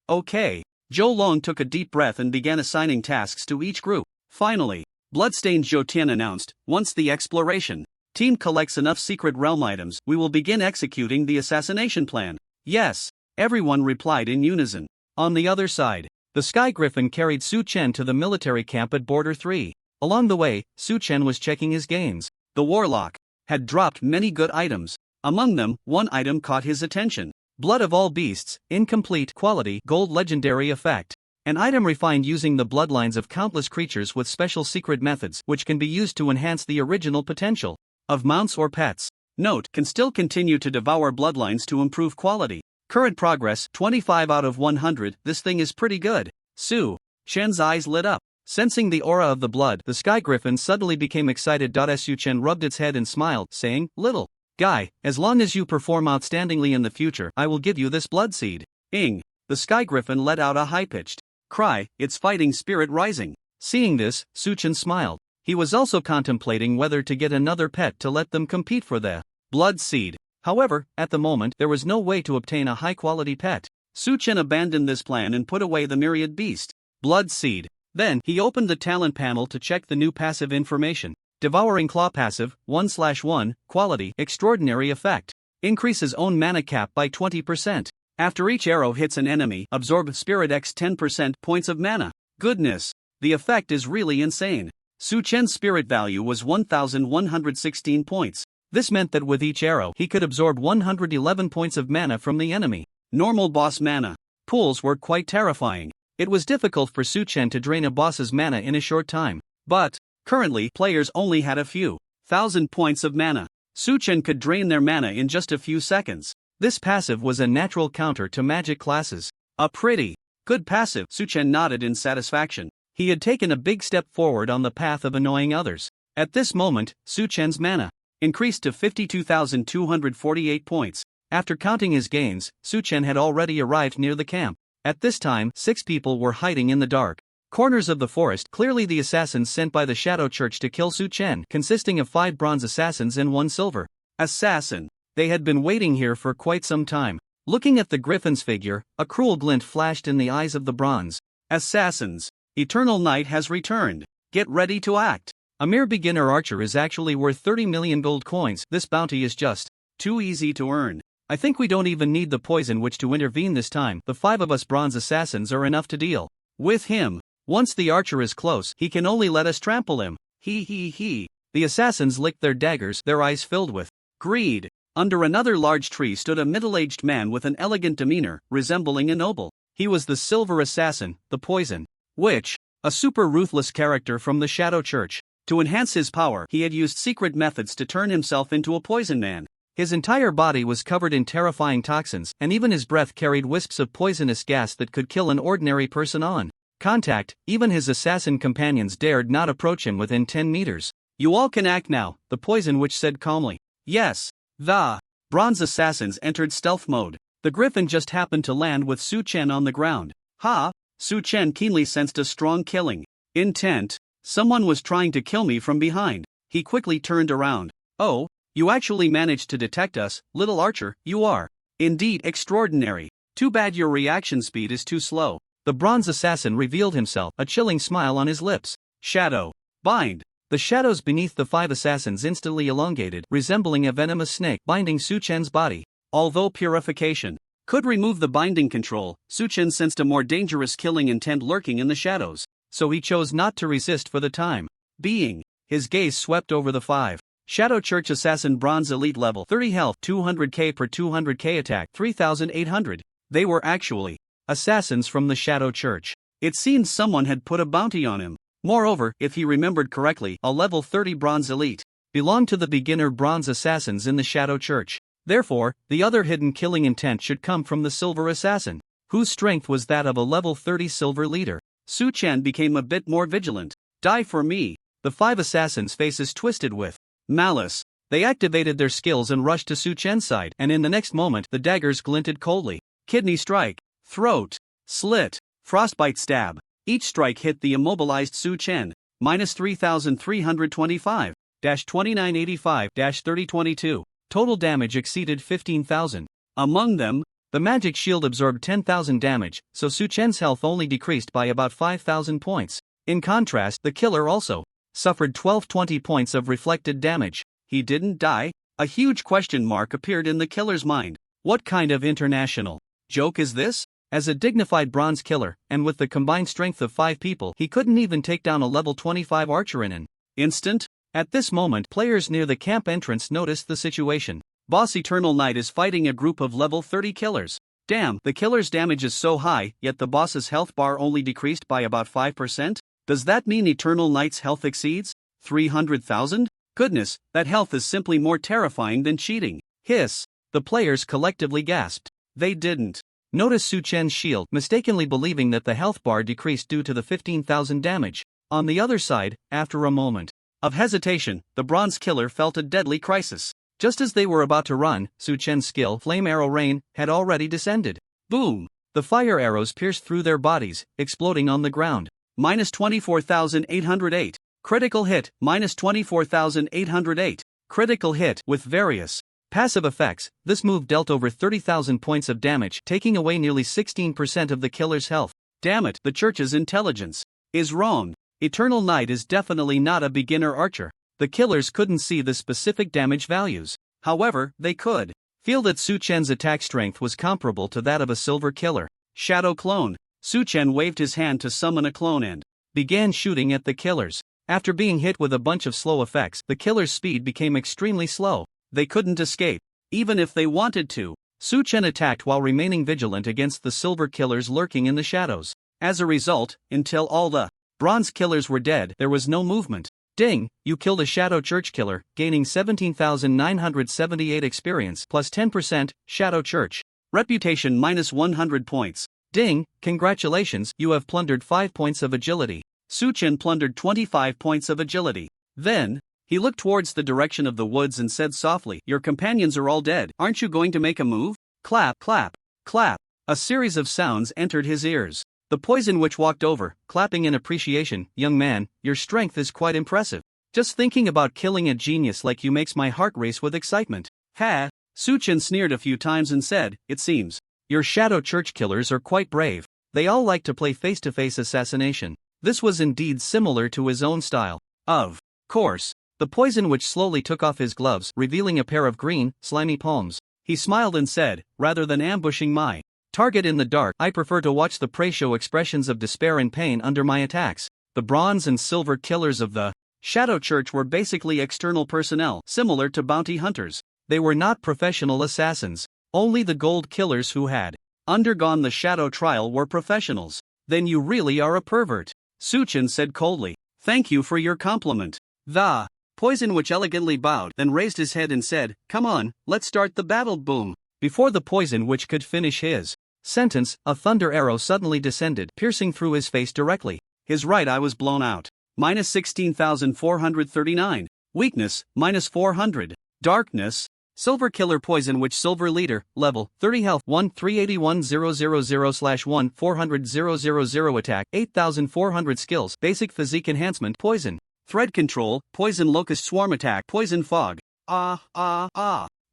Okay. Zhou Long took a deep breath and began assigning tasks to each group. Finally, Bloodstained Zhoutian announced, once the exploration team collects enough secret realm items, we will begin executing the assassination plan. Yes. Everyone replied in unison. On the other side, the Sky Griffin carried Su Chen to the military camp at Border 3. Along the way, Su Chen was checking his gains. The warlock had dropped many good items. Among them, one item caught his attention. Blood of all beasts, incomplete quality gold legendary effect. An item refined using the bloodlines of countless creatures with special secret methods which can be used to enhance the original potential of mounts or pets. Note, can still continue to devour bloodlines to improve quality. Current progress, 25 out of 100, this thing is pretty good. Su Chen's eyes lit up. Sensing the aura of the blood, the Sky Griffin suddenly became excited. Su Chen rubbed its head and smiled, saying, Little guy, as long as you perform outstandingly in the future, I will give you this blood seed. Ing. The Sky Griffin let out a high-pitched cry, its fighting spirit rising. Seeing this, Su Chen smiled. He was also contemplating whether to get another pet to let them compete for the blood seed. However, at the moment, there was no way to obtain a high-quality pet. Su Chen abandoned this plan and put away the myriad beast blood seed. Then, he opened the talent panel to check the new passive information. Devouring Claw passive, 1/1, quality, extraordinary effect. Increases own mana cap by 20%. After each arrow hits an enemy, absorb Spirit X 10% points of mana. Goodness! The effect is really insane. Su Chen's spirit value was 1,116 points. This meant that with each arrow, he could absorb 111 points of mana from the enemy. Normal boss mana pools were quite terrifying. It was difficult for Su Chen to drain a boss's mana in a short time. But, currently, players only had a few thousand points of mana. Su Chen could drain their mana in just a few seconds. This passive was a natural counter to magic classes. A pretty good passive, Su Chen nodded in satisfaction. He had taken a big step forward on the path of annoying others. At this moment, Su Chen's mana increased to 52,248 points. After counting his gains, Su Chen had already arrived near the camp. At this time, 6 people were hiding in the dark. Corners of the forest, clearly the assassins sent by the Shadow Church to kill Su Chen, consisting of 5 bronze assassins and 1 silver assassin. They had been waiting here for quite some time. Looking at the griffin's figure, a cruel glint flashed in the eyes of the bronze assassins. Eternal Night has returned. Get ready to act. A mere beginner archer is actually worth 30 million gold coins. This bounty is just too easy to earn. I think we don't even need the poison witch to intervene this time. The 5 of us bronze assassins are enough to deal with him. Once the archer is close, he can only let us trample him. He. The assassins licked their daggers, their eyes filled with greed. Under another large tree stood a middle-aged man with an elegant demeanor, resembling a noble. He was the silver assassin, the poison witch, a super ruthless character from the Shadow Church. To enhance his power, he had used secret methods to turn himself into a poison man. His entire body was covered in terrifying toxins, and even his breath carried wisps of poisonous gas that could kill an ordinary person on contact. Even his assassin companions dared not approach him within 10 meters. You all can act now, the poison witch said calmly. Yes. The bronze assassins entered stealth mode. The griffin just happened to land with Su Chen on the ground. Ha! Su Chen keenly sensed a strong killing intent. Someone was trying to kill me from behind. He quickly turned around. Oh, you actually managed to detect us, little archer. You are indeed extraordinary. Too bad your reaction speed is too slow. The bronze assassin revealed himself, a chilling smile on his lips. Shadow. Bind. The shadows beneath the 5 assassins instantly elongated, resembling a venomous snake binding Su Chen's body. Although purification could remove the binding control, Su Chen sensed a more dangerous killing intent lurking in the shadows, so he chose not to resist for the time being. His gaze swept over the 5. Shadow Church Assassin Bronze Elite Level 30 health, 200k per 200k attack, 3800. They were actually assassins from the Shadow Church. It seemed someone had put a bounty on him. Moreover, if he remembered correctly, a level 30 Bronze Elite belonged to the beginner bronze assassins in the Shadow Church. Therefore, the other hidden killing intent should come from the silver assassin, whose strength was that of a level 30 silver leader. Su Chen became a bit more vigilant. Die for me. The 5 assassins' faces twisted with malice. They activated their skills and rushed to Su Chen's side, and in the next moment the daggers glinted coldly. Kidney strike, throat, slit, frostbite stab. Each strike hit the immobilized Su Chen. Minus 3,325, 2985, 3022. Total damage exceeded 15,000. Among them, the magic shield absorbed 10,000 damage, so Su Chen's health only decreased by about 5,000 points. In contrast, the killer also suffered 1220 points of reflected damage. He didn't die? A huge question mark appeared in the killer's mind. What kind of international joke is this? As a dignified bronze killer, and with the combined strength of 5 people, he couldn't even take down a level 25 archer in an instant. At this moment, players near the camp entrance noticed the situation. Boss Eternal Night is fighting a group of level 30 killers. Damn, the killer's damage is so high, yet the boss's health bar only decreased by about 5%? Does that mean Eternal Night's health exceeds 300,000? Goodness, that health is simply more terrifying than cheating. Hiss. The players collectively gasped. They didn't notice Su Chen's shield, mistakenly believing that the health bar decreased due to the 15,000 damage. On the other side, after a moment of hesitation, the bronze killer felt a deadly crisis. Just as they were about to run, Su Chen's skill, Flame Arrow Rain, had already descended. Boom! The fire arrows pierced through their bodies, exploding on the ground. Minus 24,808. Critical hit, minus 24,808. Critical hit with various passive effects. This move dealt over 30,000 points of damage, taking away nearly 16% of the killer's health. Damn it, the church's intelligence is wrong. Eternal Night is definitely not a beginner archer. The killers couldn't see the specific damage values. However, they could feel that Su Chen's attack strength was comparable to that of a silver killer. Shadow clone. Su Chen waved his hand to summon a clone and began shooting at the killers. After being hit with a bunch of slow effects, the killer's speed became extremely slow. They couldn't escape, even if they wanted to. Su Chen attacked while remaining vigilant against the silver killers lurking in the shadows. As a result, until all the bronze killers were dead, there was no movement. Ding, you killed a Shadow Church killer, gaining 17,978 experience plus 10%, Shadow Church. Reputation minus 100 points. Ding, congratulations, you have plundered 5 points of agility. Su Chen plundered 25 points of agility. Then, he looked towards the direction of the woods and said softly, your companions are all dead, aren't you going to make a move? Clap, clap, clap. A series of sounds entered his ears. The poison witch walked over, clapping in appreciation. Young man, your strength is quite impressive. Just thinking about killing a genius like you makes my heart race with excitement. Ha! Su-chen sneered a few times and said, it seems. Your shadow church killers are quite brave. They all like to play face-to-face assassination. This was indeed similar to his own style. Of course. The poison witch slowly took off his gloves, revealing a pair of green, slimy palms. He smiled and said, rather than ambushing my target in the dark, I prefer to watch the prey show expressions of despair and pain under my attacks. The bronze and silver killers of the Shadow Church were basically external personnel, similar to bounty hunters. They were not professional assassins. Only the gold killers who had undergone the shadow trial were professionals. Then you really are a pervert, Su-chen said coldly. Thank you for your compliment. The poison witch elegantly bowed, then raised his head and said, come on, let's start the battle. Boom. Before the poison witch could finish his sentence, a thunder arrow suddenly descended, piercing through his face directly. His right eye was blown out. Minus 16,439. Weakness, minus 400. Darkness. Silver Killer Poison Witch Silver Leader, level, 30 health, 1-381-000/1-400-000 attack, 8,400 skills, basic physique enhancement, poison. Thread control, poison locust swarm attack, poison fog.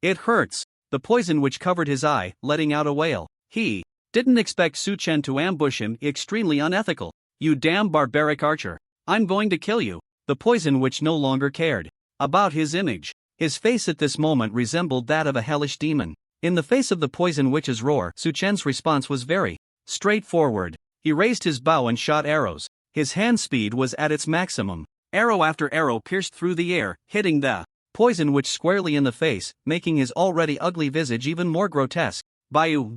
It hurts. The poison witch covered his eye, letting out a wail. He didn't expect Su-chen to ambush him, extremely unethical. You damn barbaric archer. I'm going to kill you. The poison witch no longer cared about his image. His face at this moment resembled that of a hellish demon. In the face of the poison witch's roar, Su-chen's response was very straightforward. He raised his bow and shot arrows. His hand speed was at its maximum. Arrow after arrow pierced through the air, hitting the poison witch squarely in the face, making his already ugly visage even more grotesque. Bayou,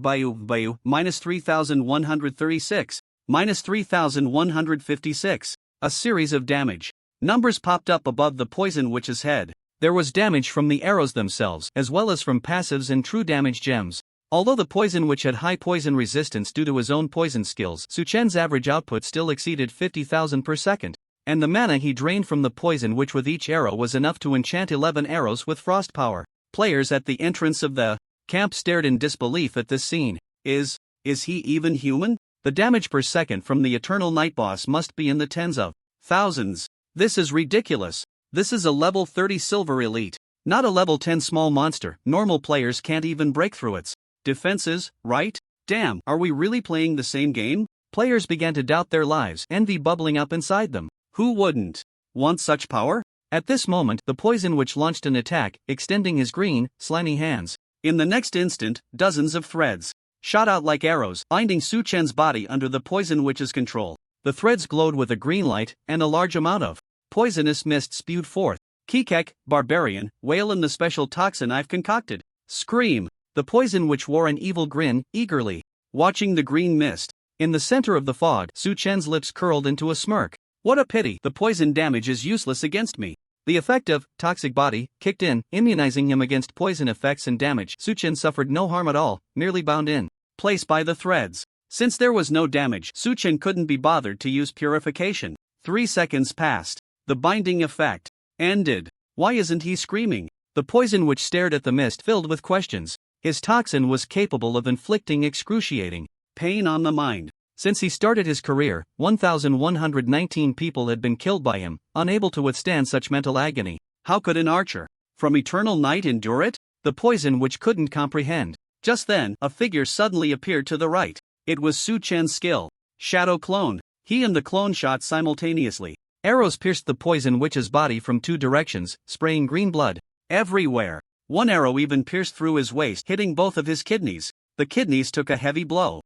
minus 3,136, minus 3,156. A series of damage numbers popped up above the poison witch's head. There was damage from the arrows themselves, as well as from passives and true damage gems. Although the poison witch had high poison resistance due to his own poison skills, Su-chen's average output still exceeded 50,000 per second. And the mana he drained from the poison witch with each arrow was enough to enchant 11 arrows with frost power. Players at the entrance of the camp stared in disbelief at this scene. Is he even human? The damage per second from the Eternal Night Boss must be in the tens of thousands. This is ridiculous. This is a level 30 silver elite, not a level 10 small monster. Normal players can't even break through its defenses, right? Damn, are we really playing the same game? Players began to doubt their lives, envy bubbling up inside them. Who wouldn't want such power? At this moment, the poison witch launched an attack, extending his green, slimy hands. In the next instant, dozens of threads shot out like arrows, binding Su-chen's body under the poison witch's control. The threads glowed with a green light, and a large amount of poisonous mist spewed forth. Kikek, barbarian, wail in the special toxin I've concocted. Scream. The poison witch wore an evil grin, eagerly watching the green mist. In the center of the fog, Su-chen's lips curled into a smirk. What a pity, the poison damage is useless against me. The effect of toxic body kicked in, immunizing him against poison effects and damage. Su-chen suffered no harm at all, merely bound in place by the threads. Since there was no damage, Su-chen couldn't be bothered to use purification. 3 seconds passed. The binding effect ended. Why isn't he screaming? The poison witch stared at the mist filled with questions. His toxin was capable of inflicting excruciating pain on the mind. Since he started his career, 1,119 people had been killed by him, unable to withstand such mental agony. How could an archer from Eternal Night endure it? The poison witch couldn't comprehend. Just then, a figure suddenly appeared to the right. It was Su-chen's skill shadow clone. He and the clone shot simultaneously. Arrows pierced the poison witch's body from 2 directions, spraying green blood everywhere. One arrow even pierced through his waist, hitting both of his kidneys. The kidneys took a heavy blow.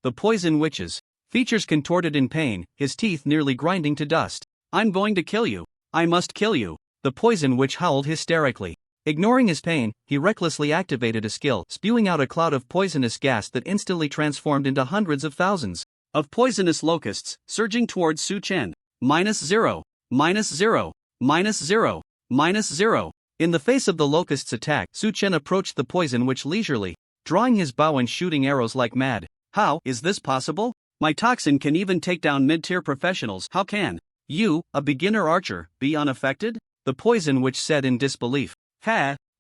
The poison witch's features contorted in pain, his teeth nearly grinding to dust. I'm going to kill you. I must kill you. The poison witch howled hysterically. Ignoring his pain, he recklessly activated a skill, spewing out a cloud of poisonous gas that instantly transformed into hundreds of thousands of poisonous locusts, surging towards Su-chen. -0, -0, -0, -0. In the face of the locust's attack, Su-chen approached the poison witch leisurely, drawing his bow and shooting arrows like mad. How is this possible? My toxin can even take down mid-tier professionals. How can you, a beginner archer, be unaffected? The poison witch said in disbelief.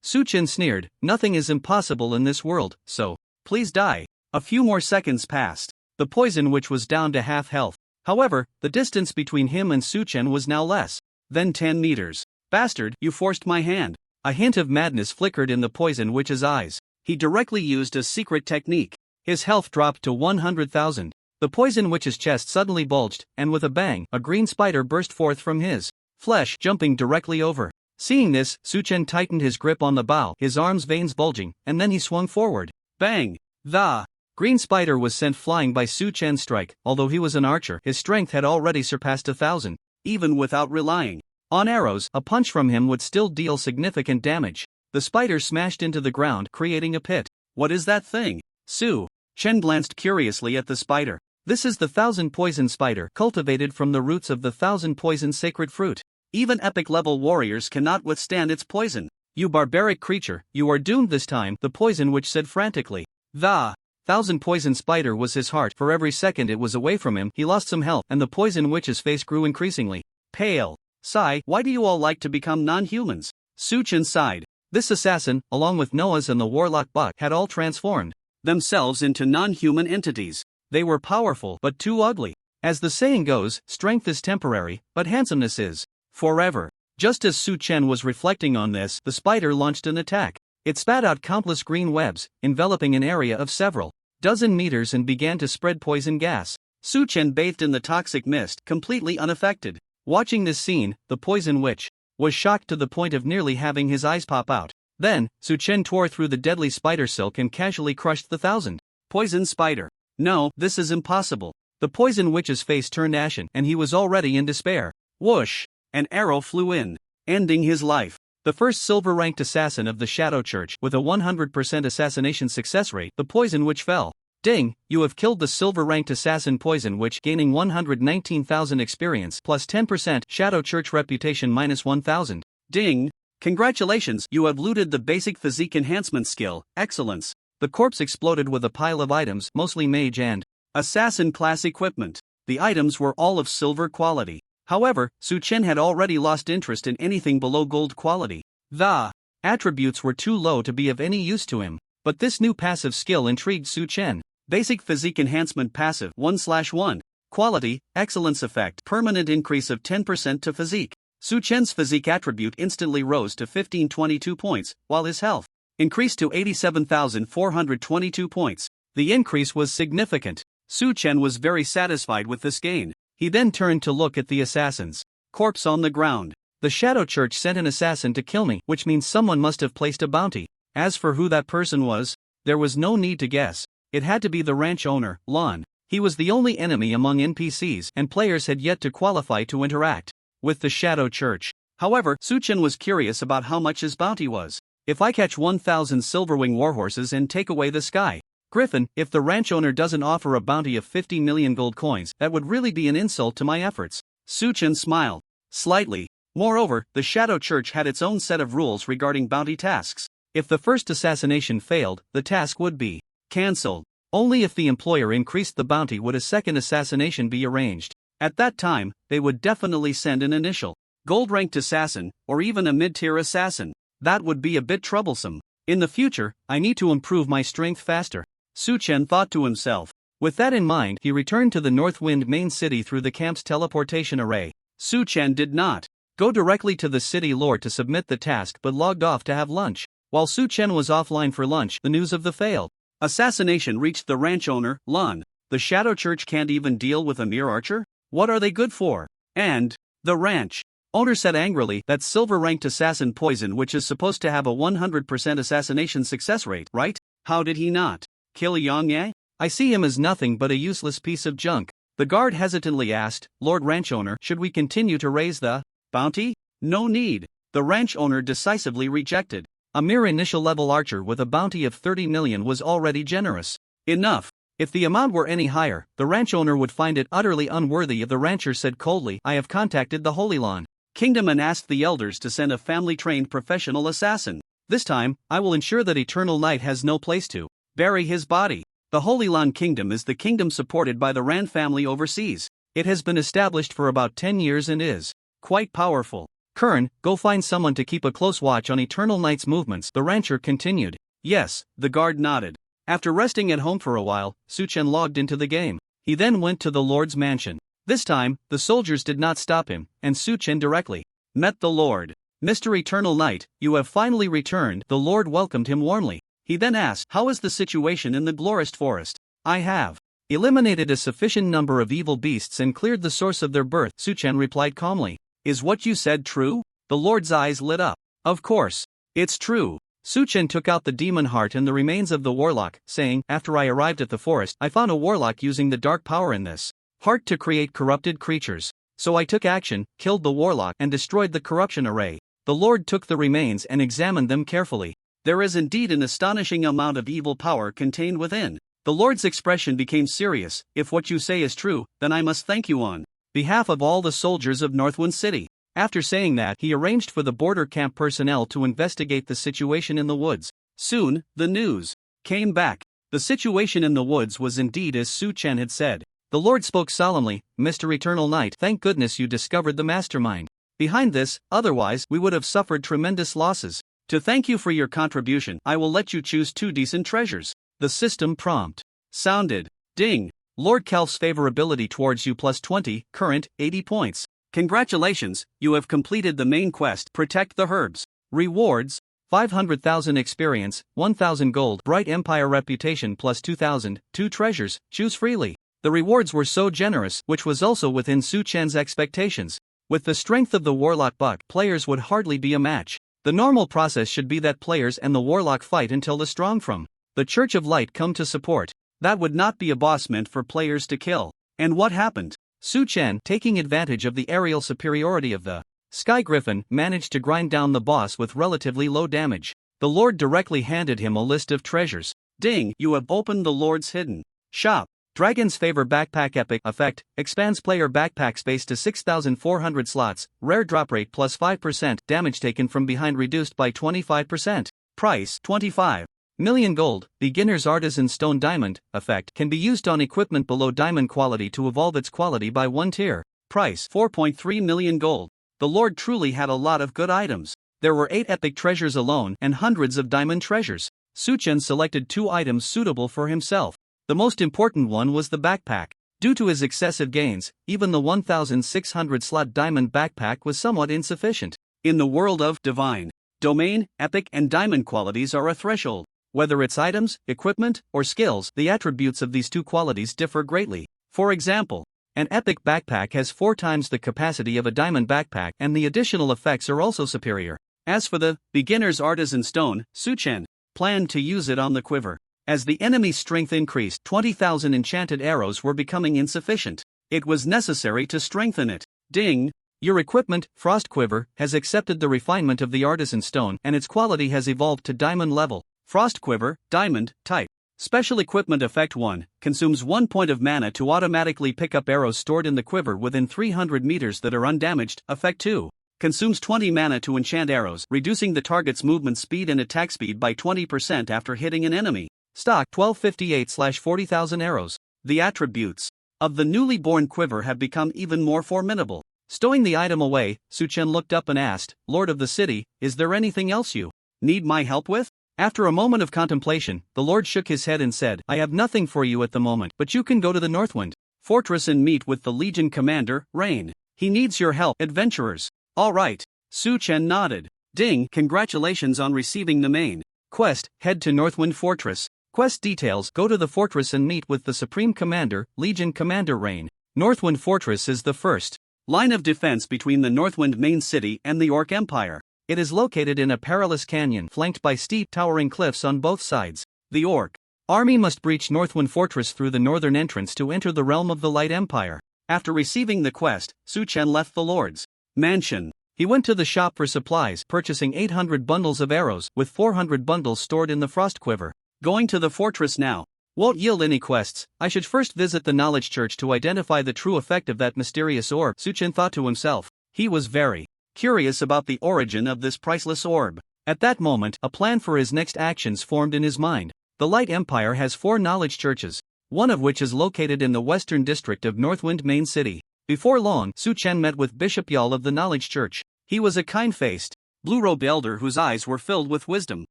Su-chen sneered, nothing is impossible in this world, so please die. A few more seconds passed. The poison witch was down to half health. However, the distance between him and Su-chen was now less than 10 meters. Bastard, you forced my hand. A hint of madness flickered in the poison witch's eyes. He directly used a secret technique. His health dropped to 100,000. The poison witch's chest suddenly bulged, and with a bang, a green spider burst forth from his flesh, jumping directly over. Seeing this, Su-chen tightened his grip on the bow, his arms' veins bulging, and then he swung forward. Bang! The green spider was sent flying by Su-chen's strike. Although he was an archer, his strength had already surpassed 1,000. Even without relying on arrows, a punch from him would still deal significant damage. The spider smashed into the ground, creating a pit. What is that thing? Su-chen glanced curiously at the spider. This is the 1,000 poison spider, cultivated from the roots of the 1,000 poison sacred fruit. Even epic-level warriors cannot withstand its poison. You barbaric creature, you are doomed this time, the poison witch said frantically. The 1,000 poison spider was his heart. For every second it was away from him, he lost some health, and the poison witch's face grew increasingly pale. Sigh, why do you all like to become non-humans? Su-chen sighed. This assassin, along with Noah's and the warlock buck, had all transformed themselves into non-human entities. They were powerful, but too ugly. As the saying goes, strength is temporary, but handsomeness is forever. Just as Su-chen was reflecting on this, the spider launched an attack. It spat out countless green webs, enveloping an area of several dozen meters, and began to spread poison gas. Su-chen bathed in the toxic mist, completely unaffected. Watching this scene, the poison witch was shocked to the point of nearly having his eyes pop out. Then, Su-chen tore through the deadly spider silk and casually crushed the 1,000 poison spider. No, this is impossible. The poison witch's face turned ashen, and he was already in despair. Whoosh! An arrow flew in, ending his life. The first silver-ranked assassin of the Shadow Church, with a 100% assassination success rate, the poison witch fell. Ding, you have killed the silver-ranked assassin poison witch, gaining 119,000 experience plus 10%, Shadow Church reputation minus 1,000. Ding! Congratulations, you have looted the basic physique enhancement skill, excellence. The corpse exploded with a pile of items, mostly mage and assassin class equipment. The items were all of silver quality. However, Su-chen had already lost interest in anything below gold quality. The attributes were too low to be of any use to him. But this new passive skill intrigued Su-chen. Basic physique enhancement passive 1/1. Quality, excellence effect, permanent increase of 10% to physique. Su-chen's physique attribute instantly rose to 1522 points, while his health increased to 87,422 points. The increase was significant. Su-chen was very satisfied with this gain. He then turned to look at the assassin's corpse on the ground. The Shadow Church sent an assassin to kill me, which means someone must have placed a bounty. As for who that person was, there was no need to guess. It had to be the ranch owner, Lon. He was the only enemy among NPCs, and players had yet to qualify to interact with the Shadow Church. However, Su-chen was curious about how much his bounty was. If I catch 1,000 silverwing warhorses and take away the sky griffin, if the ranch owner doesn't offer a bounty of 50 million gold coins, that would really be an insult to my efforts. Su-chen smiled slightly. Moreover, the Shadow Church had its own set of rules regarding bounty tasks. If the first assassination failed, the task would be cancelled. Only if the employer increased the bounty would a second assassination be arranged. At that time, they would definitely send an initial gold-ranked assassin, or even a mid-tier assassin. That would be a bit troublesome. In the future, I need to improve my strength faster. Su-chen thought to himself. With that in mind, he returned to the Northwind main city through the camp's teleportation array. Su-chen did not go directly to the city lord to submit the task but logged off to have lunch. While Su-chen was offline for lunch, the news of the failed assassination reached the ranch owner, Lon. The Shadow Church can't even deal with a mere archer? What are they good for? And the ranch owner said angrily, that silver-ranked assassin poison which is supposed to have a 100% assassination success rate, right? How did he not kill Yang Ye? I see him as nothing but a useless piece of junk. The guard hesitantly asked, Lord Ranch Owner, should we continue to raise the bounty? No need. The ranch owner decisively rejected. A mere initial level archer with a bounty of 30 million was already generous. Enough. If the amount were any higher, the ranch owner would find it utterly unworthy. The rancher said coldly, I have contacted the Holy Lan Kingdom and asked the elders to send a family-trained professional assassin. This time, I will ensure that Eternal Night has no place to bury his body. The Holy Lan Kingdom is the kingdom supported by the Ran family overseas. It has been established for about 10 years and is quite powerful. Kern, go find someone to keep a close watch on Eternal Night's movements, the rancher continued. Yes, the guard nodded. After resting at home for a while, Su-chen logged into the game. He then went to the Lord's mansion. This time, the soldiers did not stop him, and Su Chen directly met the Lord. "Mr. Eternal Knight, you have finally returned." The Lord welcomed him warmly. He then asked, "How is the situation in the Glorist Forest?" "I have eliminated a sufficient number of evil beasts and cleared the source of their birth," Su Chen replied calmly. "Is what you said true?" The Lord's eyes lit up. "Of course. It's true." Su Chen took out the demon heart and the remains of the warlock, saying, "After I arrived at the forest, I found a warlock using the dark power in this heart to create corrupted creatures. So I took action, killed the warlock, and destroyed the corruption array." The Lord took the remains and examined them carefully. "There is indeed an astonishing amount of evil power contained within." The Lord's expression became serious. "If what you say is true, then I must thank you on behalf of all the soldiers of Northwind City." After saying that, he arranged for the border camp personnel to investigate the situation in the woods. Soon, the news came back. The situation in the woods was indeed as Su Chen had said. The Lord spoke solemnly, "Mr. Eternal Knight, thank goodness you discovered the mastermind behind this, otherwise we would have suffered tremendous losses. To thank you for your contribution, I will let you choose 2 decent treasures." The system prompt sounded. Ding! Lord Kelf's favorability towards you +20, current, 80 points. Congratulations, you have completed the main quest, Protect the Herbs. Rewards: 500,000 experience, 1,000 gold, Bright Empire reputation +2,000, 2 treasures, choose freely. The rewards were so generous, which was also within Su Chen's expectations. With the strength of the Warlock buck, players would hardly be a match. The normal process should be that players and the Warlock fight until the strong from the Church of Light come to support. That would not be a boss meant for players to kill. And what happened? Su Chen, taking advantage of the aerial superiority of the Sky Griffin, managed to grind down the boss with relatively low damage. The Lord directly handed him a list of treasures. Ding! You have opened the Lord's hidden shop. Dragon's Favor Backpack Epic Effect, expands player backpack space to 6,400 slots, rare drop rate +5%, damage taken from behind reduced by 25%. Price, 25 million gold. Beginner's Artisan Stone Diamond Effect can be used on equipment below diamond quality to evolve its quality by 1 tier. Price, 4.3 million gold. The Lord truly had a lot of good items. There were 8 epic treasures alone and hundreds of diamond treasures. Su Chen selected 2 items suitable for himself. The most important one was the backpack. Due to his excessive gains, even the 1,600 slot diamond backpack was somewhat insufficient. In the world of divine domain, epic and diamond qualities are a threshold. Whether it's items, equipment, or skills, the attributes of these 2 qualities differ greatly. For example, an epic backpack has 4 times the capacity of a diamond backpack, and the additional effects are also superior. As for the beginner's artisan stone, Su Chen planned to use it on the quiver. As the enemy's strength increased, 20,000 enchanted arrows were becoming insufficient. It was necessary to strengthen it. Ding! Your equipment, Frost Quiver, has accepted the refinement of the artisan stone and its quality has evolved to diamond level. Frost Quiver, Diamond, Type. Special Equipment Effect 1, consumes 1 point of mana to automatically pick up arrows stored in the quiver within 300 meters that are undamaged. Effect 2, consumes 20 mana to enchant arrows, reducing the target's movement speed and attack speed by 20% after hitting an enemy. Stock 1258/40,000 arrows. The attributes of the newly born quiver have become even more formidable. Stowing the item away, Su Chen looked up and asked, "Lord of the city, is there anything else you need my help with?" After a moment of contemplation, the Lord shook his head and said, "I have nothing for you at the moment, but you can go to the Northwind Fortress and meet with the Legion Commander, Rain. He needs your help, adventurers." "All right." Su Chen nodded. Ding! Congratulations on receiving the main quest, head to Northwind Fortress. Quest details: go to the fortress and meet with the Supreme Commander, Legion Commander Rain. Northwind Fortress is the first line of defense between the Northwind main city and the Orc Empire. It is located in a perilous canyon flanked by steep, towering cliffs on both sides. The Orc army must breach Northwind Fortress through the northern entrance to enter the realm of the Light Empire. After receiving the quest, Su Chen left the Lord's mansion. He went to the shop for supplies, purchasing 800 bundles of arrows, with 400 bundles stored in the Frost Quiver. Going to the fortress now won't yield any quests. I should first visit the Knowledge Church to identify the true effect of that mysterious orb, Su Chen thought to himself. He was very curious about the origin of this priceless orb. At that moment, a plan for his next actions formed in his mind. The Light Empire has 4 knowledge churches, one of which is located in the western district of Northwind Main City. Before long, Su Chen met with Bishop Yal of the Knowledge Church. He was a kind-faced, blue-robed elder whose eyes were filled with wisdom.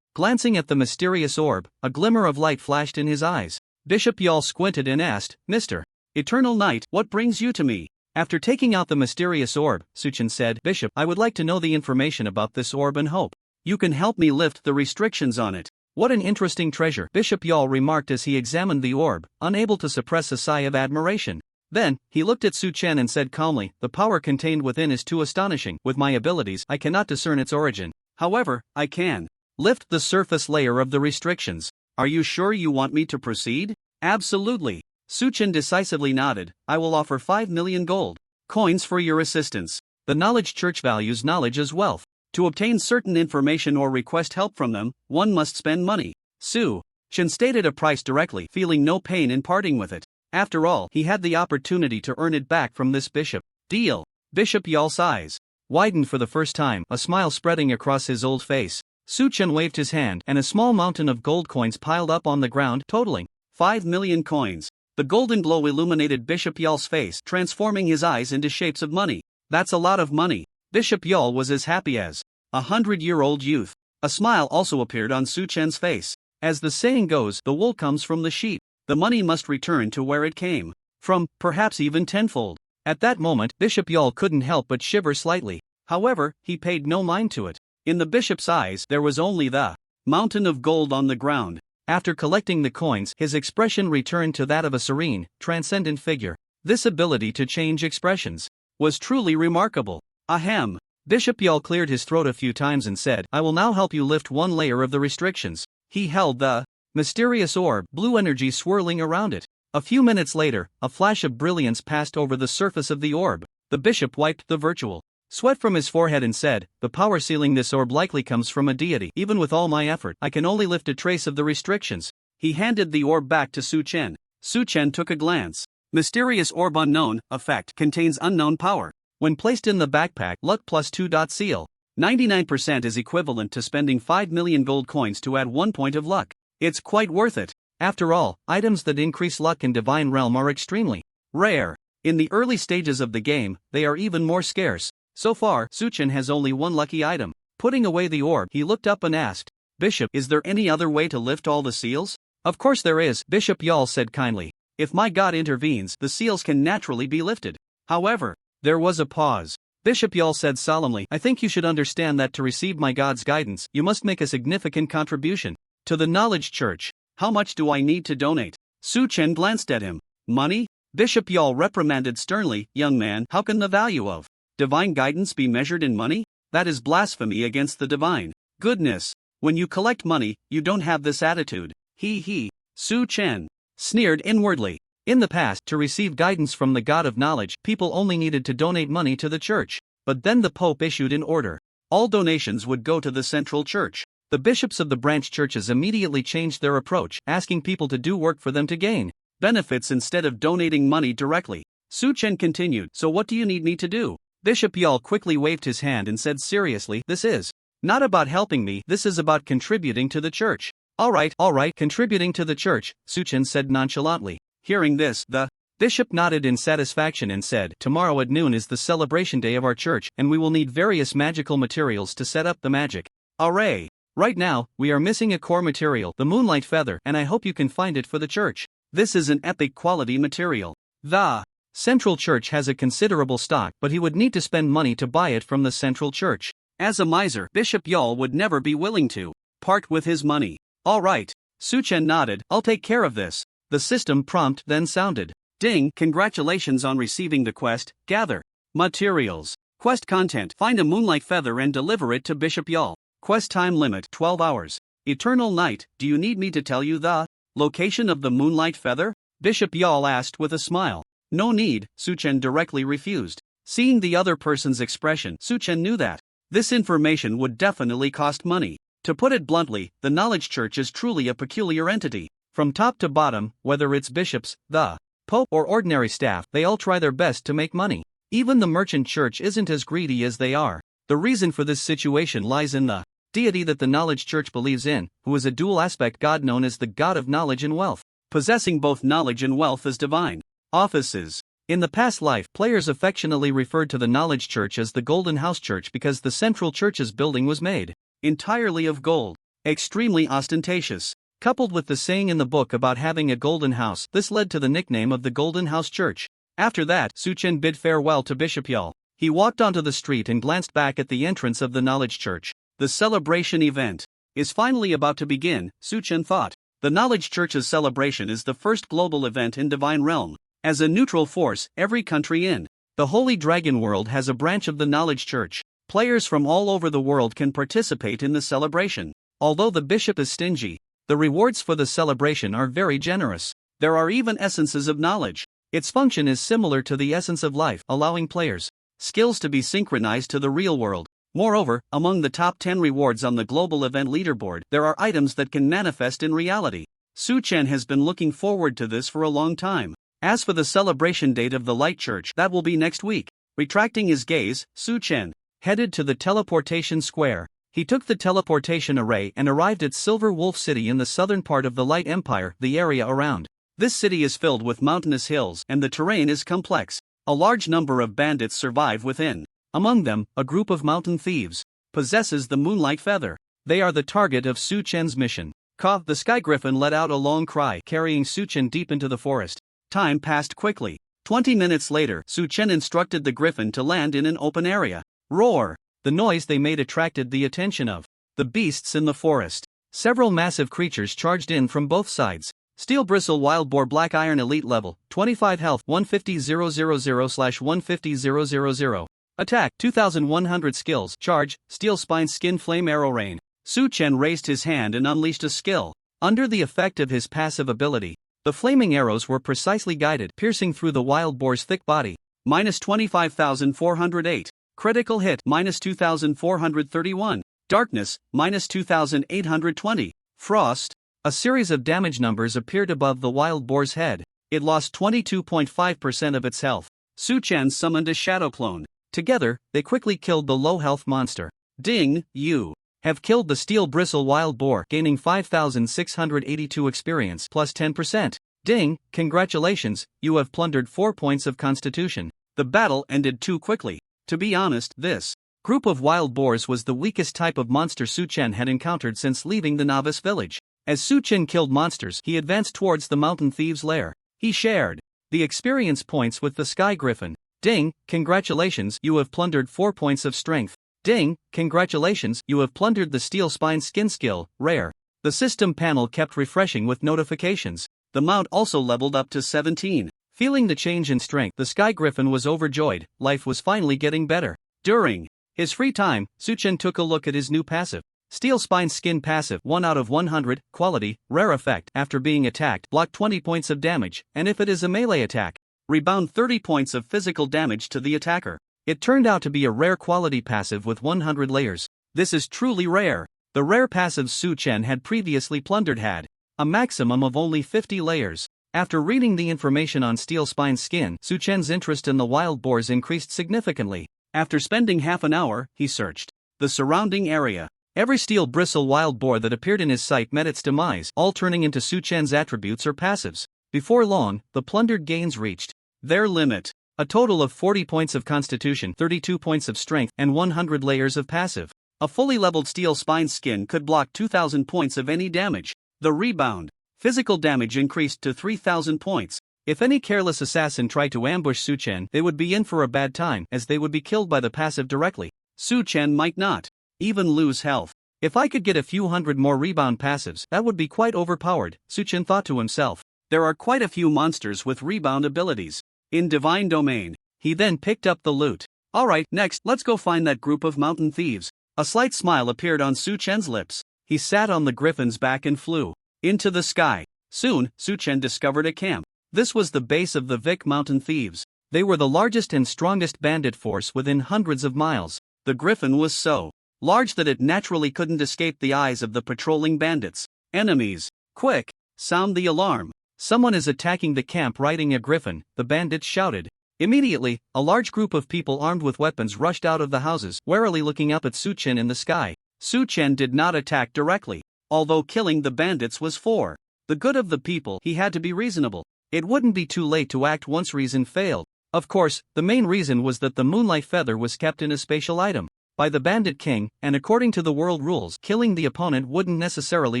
Glancing at the mysterious orb, a glimmer of light flashed in his eyes. Bishop Yal squinted and asked, "Mr. Eternal Night, what brings you to me? After taking out the mysterious orb, Suchen said, Bishop, I would like to know the information about this orb and hope you can help me lift the restrictions on it. What an interesting treasure, Bishop Yal remarked as he examined the orb, unable to suppress a sigh of admiration. Then, he looked at Su Chen and said calmly, the power contained within is too astonishing. With my abilities, I cannot discern its origin. However, I can lift the surface layer of the restrictions. Are you sure you want me to proceed? Absolutely. Su Chen decisively nodded. I will offer 5 million gold coins for your assistance. The Knowledge Church values knowledge as wealth. To obtain certain information or request help from them, one must spend money. Su Chen stated a price directly, feeling no pain in parting with it. After all, he had the opportunity to earn it back from this bishop. Deal. Bishop Yal's eyes widened for the first time, a smile spreading across his old face. Su Chen waved his hand, and a small mountain of gold coins piled up on the ground, totaling 5 million coins. The golden glow illuminated Bishop Yal's face, transforming his eyes into shapes of money. That's a lot of money. Bishop Yal was as happy as a 100-year-old youth. A smile also appeared on Su Chen's face. As the saying goes, the wool comes from the sheep. The money must return to where it came from, perhaps even tenfold. At that moment, Bishop Yal couldn't help but shiver slightly. However, he paid no mind to it. In the bishop's eyes, there was only the mountain of gold on the ground. After collecting the coins, his expression returned to that of a serene, transcendent figure. This ability to change expressions was truly remarkable. Ahem. Bishop Yal cleared his throat a few times and said, I will now help you lift one layer of the restrictions. He held the mysterious orb, blue energy swirling around it. A few minutes later, a flash of brilliance passed over the surface of the orb. The bishop wiped the virtual sweat from his forehead and said, the power sealing this orb likely comes from a deity. Even with all my effort, I can only lift a trace of the restrictions. He handed the orb back to Su Chen. Su Chen took a glance. Mysterious orb unknown, effect, contains unknown power. When placed in the backpack, luck plus 2. Seal. 99% is equivalent to spending 5 million gold coins to add 1 point of luck. It's quite worth it. After all, items that increase luck in Divine Realm are extremely rare. In the early stages of the game, they are even more scarce. So far, Su Chen has only one lucky item. Putting away the orb, he looked up and asked, Bishop, is there any other way to lift all the seals? Of course there is, Bishop Yal said kindly. If my god intervenes, the seals can naturally be lifted. However, there was a pause. Bishop Yal said solemnly, I think you should understand that to receive my god's guidance, you must make a significant contribution to the Knowledge Church. How much do I need to donate? Su Chen glanced at him. Money? Bishop Yal reprimanded sternly, young man, how can the value of divine guidance be measured in money? That is blasphemy against the divine goodness. When you collect money, you don't have this attitude. He. Su Chen sneered inwardly. In the past, to receive guidance from the God of Knowledge, people only needed to donate money to the church. But then the Pope issued an order. All donations would go to the central church. The bishops of the branch churches immediately changed their approach, asking people to do work for them to gain benefits instead of donating money directly. Su Chen continued, so what do you need me to do? Bishop Yal quickly waved his hand and said seriously, this is not about helping me, this is about contributing to the church. All right, contributing to the church, Su Chen said nonchalantly. Hearing this, the bishop nodded in satisfaction and said, tomorrow at noon is the celebration day of our church, and we will need various magical materials to set up the magic array. Right now, we are missing a core material, the moonlight feather, and I hope you can find it for the church. This is an epic quality material. The Central Church has a considerable stock, but he would need to spend money to buy it from the Central Church. As a miser, Bishop Yal would never be willing to part with his money. All right. Su Chen nodded, I'll take care of this. The system prompt then sounded. Ding, congratulations on receiving the quest, gather materials. Quest content, find a moonlight feather and deliver it to Bishop Yal. Quest time limit, 12 hours. Eternal night, do you need me to tell you the location of the moonlight feather? Bishop Yal asked with a smile. No need, Su Chen directly refused. Seeing the other person's expression, Su Chen knew that this information would definitely cost money. To put it bluntly, the Knowledge Church is truly a peculiar entity. From top to bottom, whether it's bishops, the Pope, or ordinary staff, they all try their best to make money. Even the merchant church isn't as greedy as they are. The reason for this situation lies in the deity that the Knowledge Church believes in, who is a dual aspect god known as the God of Knowledge and Wealth, possessing both knowledge and wealth as divine offices. In the past life, players affectionately referred to the Knowledge Church as the Golden House Church because the Central Church's building was made entirely of gold. Extremely ostentatious. Coupled with the saying in the book about having a golden house, this led to the nickname of the Golden House Church. After that, Su-chen bid farewell to Bishop Yul. He walked onto the street and glanced back at the entrance of the Knowledge Church. The celebration event is finally about to begin, Su-chen thought. The Knowledge Church's celebration is the first global event in Divine Realm. As a neutral force, every country in the Holy Dragon World has a branch of the Knowledge Church. Players from all over the world can participate in the celebration. Although the bishop is stingy, the rewards for the celebration are very generous. There are even essences of knowledge. Its function is similar to the essence of life, allowing players' skills to be synchronized to the real world. Moreover, among the top 10 rewards on the global event leaderboard, there are items that can manifest in reality. Su-chen has been looking forward to this for a long time. As for the celebration date of the Light Church, that will be next week. Retracting his gaze, Su-chen headed to the teleportation square. He took the teleportation array and arrived at Silver Wolf City in the southern part of the Light Empire, the area around. This city is filled with mountainous hills and the terrain is complex. A large number of bandits survive within. Among them, a group of mountain thieves possesses the Moonlight Feather. They are the target of Su-chen's mission. Ka, the Sky Griffin let out a long cry, carrying Su-chen deep into the forest. Time passed quickly. 20 minutes later, Su-chen instructed the griffin to land in an open area. Roar! The noise they made attracted the attention of the beasts in the forest. Several massive creatures charged in from both sides. Steel Bristle Wild Boar Black Iron Elite Level, 25 Health, 150,000/150,000. Attack, 2100 Skills, Charge, Steel Spine Skin Flame Arrow Rain. Su-chen raised his hand and unleashed a skill. Under the effect of his passive ability, the flaming arrows were precisely guided, piercing through the wild boar's thick body. Minus 25,408. Critical hit, minus 2,431. Darkness, minus 2,820. Frost. A series of damage numbers appeared above the wild boar's head. It lost 22.5% of its health. Su-chen summoned a shadow clone. Together, they quickly killed the low-health monster. Ding, you have killed the Steel Bristle Wild Boar, gaining 5,682 experience plus 10%. Ding, congratulations, you have plundered 4 points of constitution. The battle ended too quickly. To be honest, this group of wild boars was the weakest type of monster Su-chen had encountered since leaving the novice village. As Su-chen killed monsters, he advanced towards the mountain thieves' lair. He shared the experience points with the Sky Griffin. Ding, congratulations, you have plundered 4 points of strength. Ding, congratulations, you have plundered the Steel Spine Skin skill, rare. The system panel kept refreshing with notifications. The mount also leveled up to 17. Feeling the change in strength, the Sky Griffin was overjoyed. Life was finally getting better. During his free time, Su-chen took a look at his new passive. Steel Spine Skin passive, 1 out of 100, quality, rare effect. After being attacked, block 20 points of damage, and if it is a melee attack, rebound 30 points of physical damage to the attacker. It turned out to be a rare quality passive with 100 layers. This is truly rare. The rare passives Su-chen had previously plundered had a maximum of only 50 layers. After reading the information on Steel Spine Skin, Su-chen's interest in the wild boars increased significantly. After spending half an hour, he searched the surrounding area. Every Steel Bristle Wild Boar that appeared in his sight met its demise, all turning into Su-chen's attributes or passives. Before long, the plundered gains reached their limit. A total of 40 points of constitution, 32 points of strength, and 100 layers of passive. A fully leveled Steel Spine Skin could block 2,000 points of any damage. The rebound physical damage increased to 3,000 points. If any careless assassin tried to ambush Su-chen, they would be in for a bad time, as they would be killed by the passive directly. Su-chen might not even lose health. If I could get a few hundred more rebound passives, that would be quite overpowered, Su-chen thought to himself. There are quite a few monsters with rebound abilities in Divine Domain. He then picked up the loot. Alright, next, let's go find that group of mountain thieves. A slight smile appeared on Su-chen's lips. He sat on the griffin's back and flew into the sky. Soon, Su-chen discovered a camp. This was the base of the Vic Mountain Thieves. They were the largest and strongest bandit force within hundreds of miles. The griffin was so large that it naturally couldn't escape the eyes of the patrolling bandits. Enemies! Quick! Sound the alarm! Someone is attacking the camp riding a griffin, the bandits shouted. Immediately, a large group of people armed with weapons rushed out of the houses, warily looking up at Su-chen in the sky. Su-chen did not attack directly. Although killing the bandits was for the good of the people, he had to be reasonable. It wouldn't be too late to act once reason failed. Of course, the main reason was that the Moonlight Feather was kept in a spatial item by the Bandit King, and according to the world rules, killing the opponent wouldn't necessarily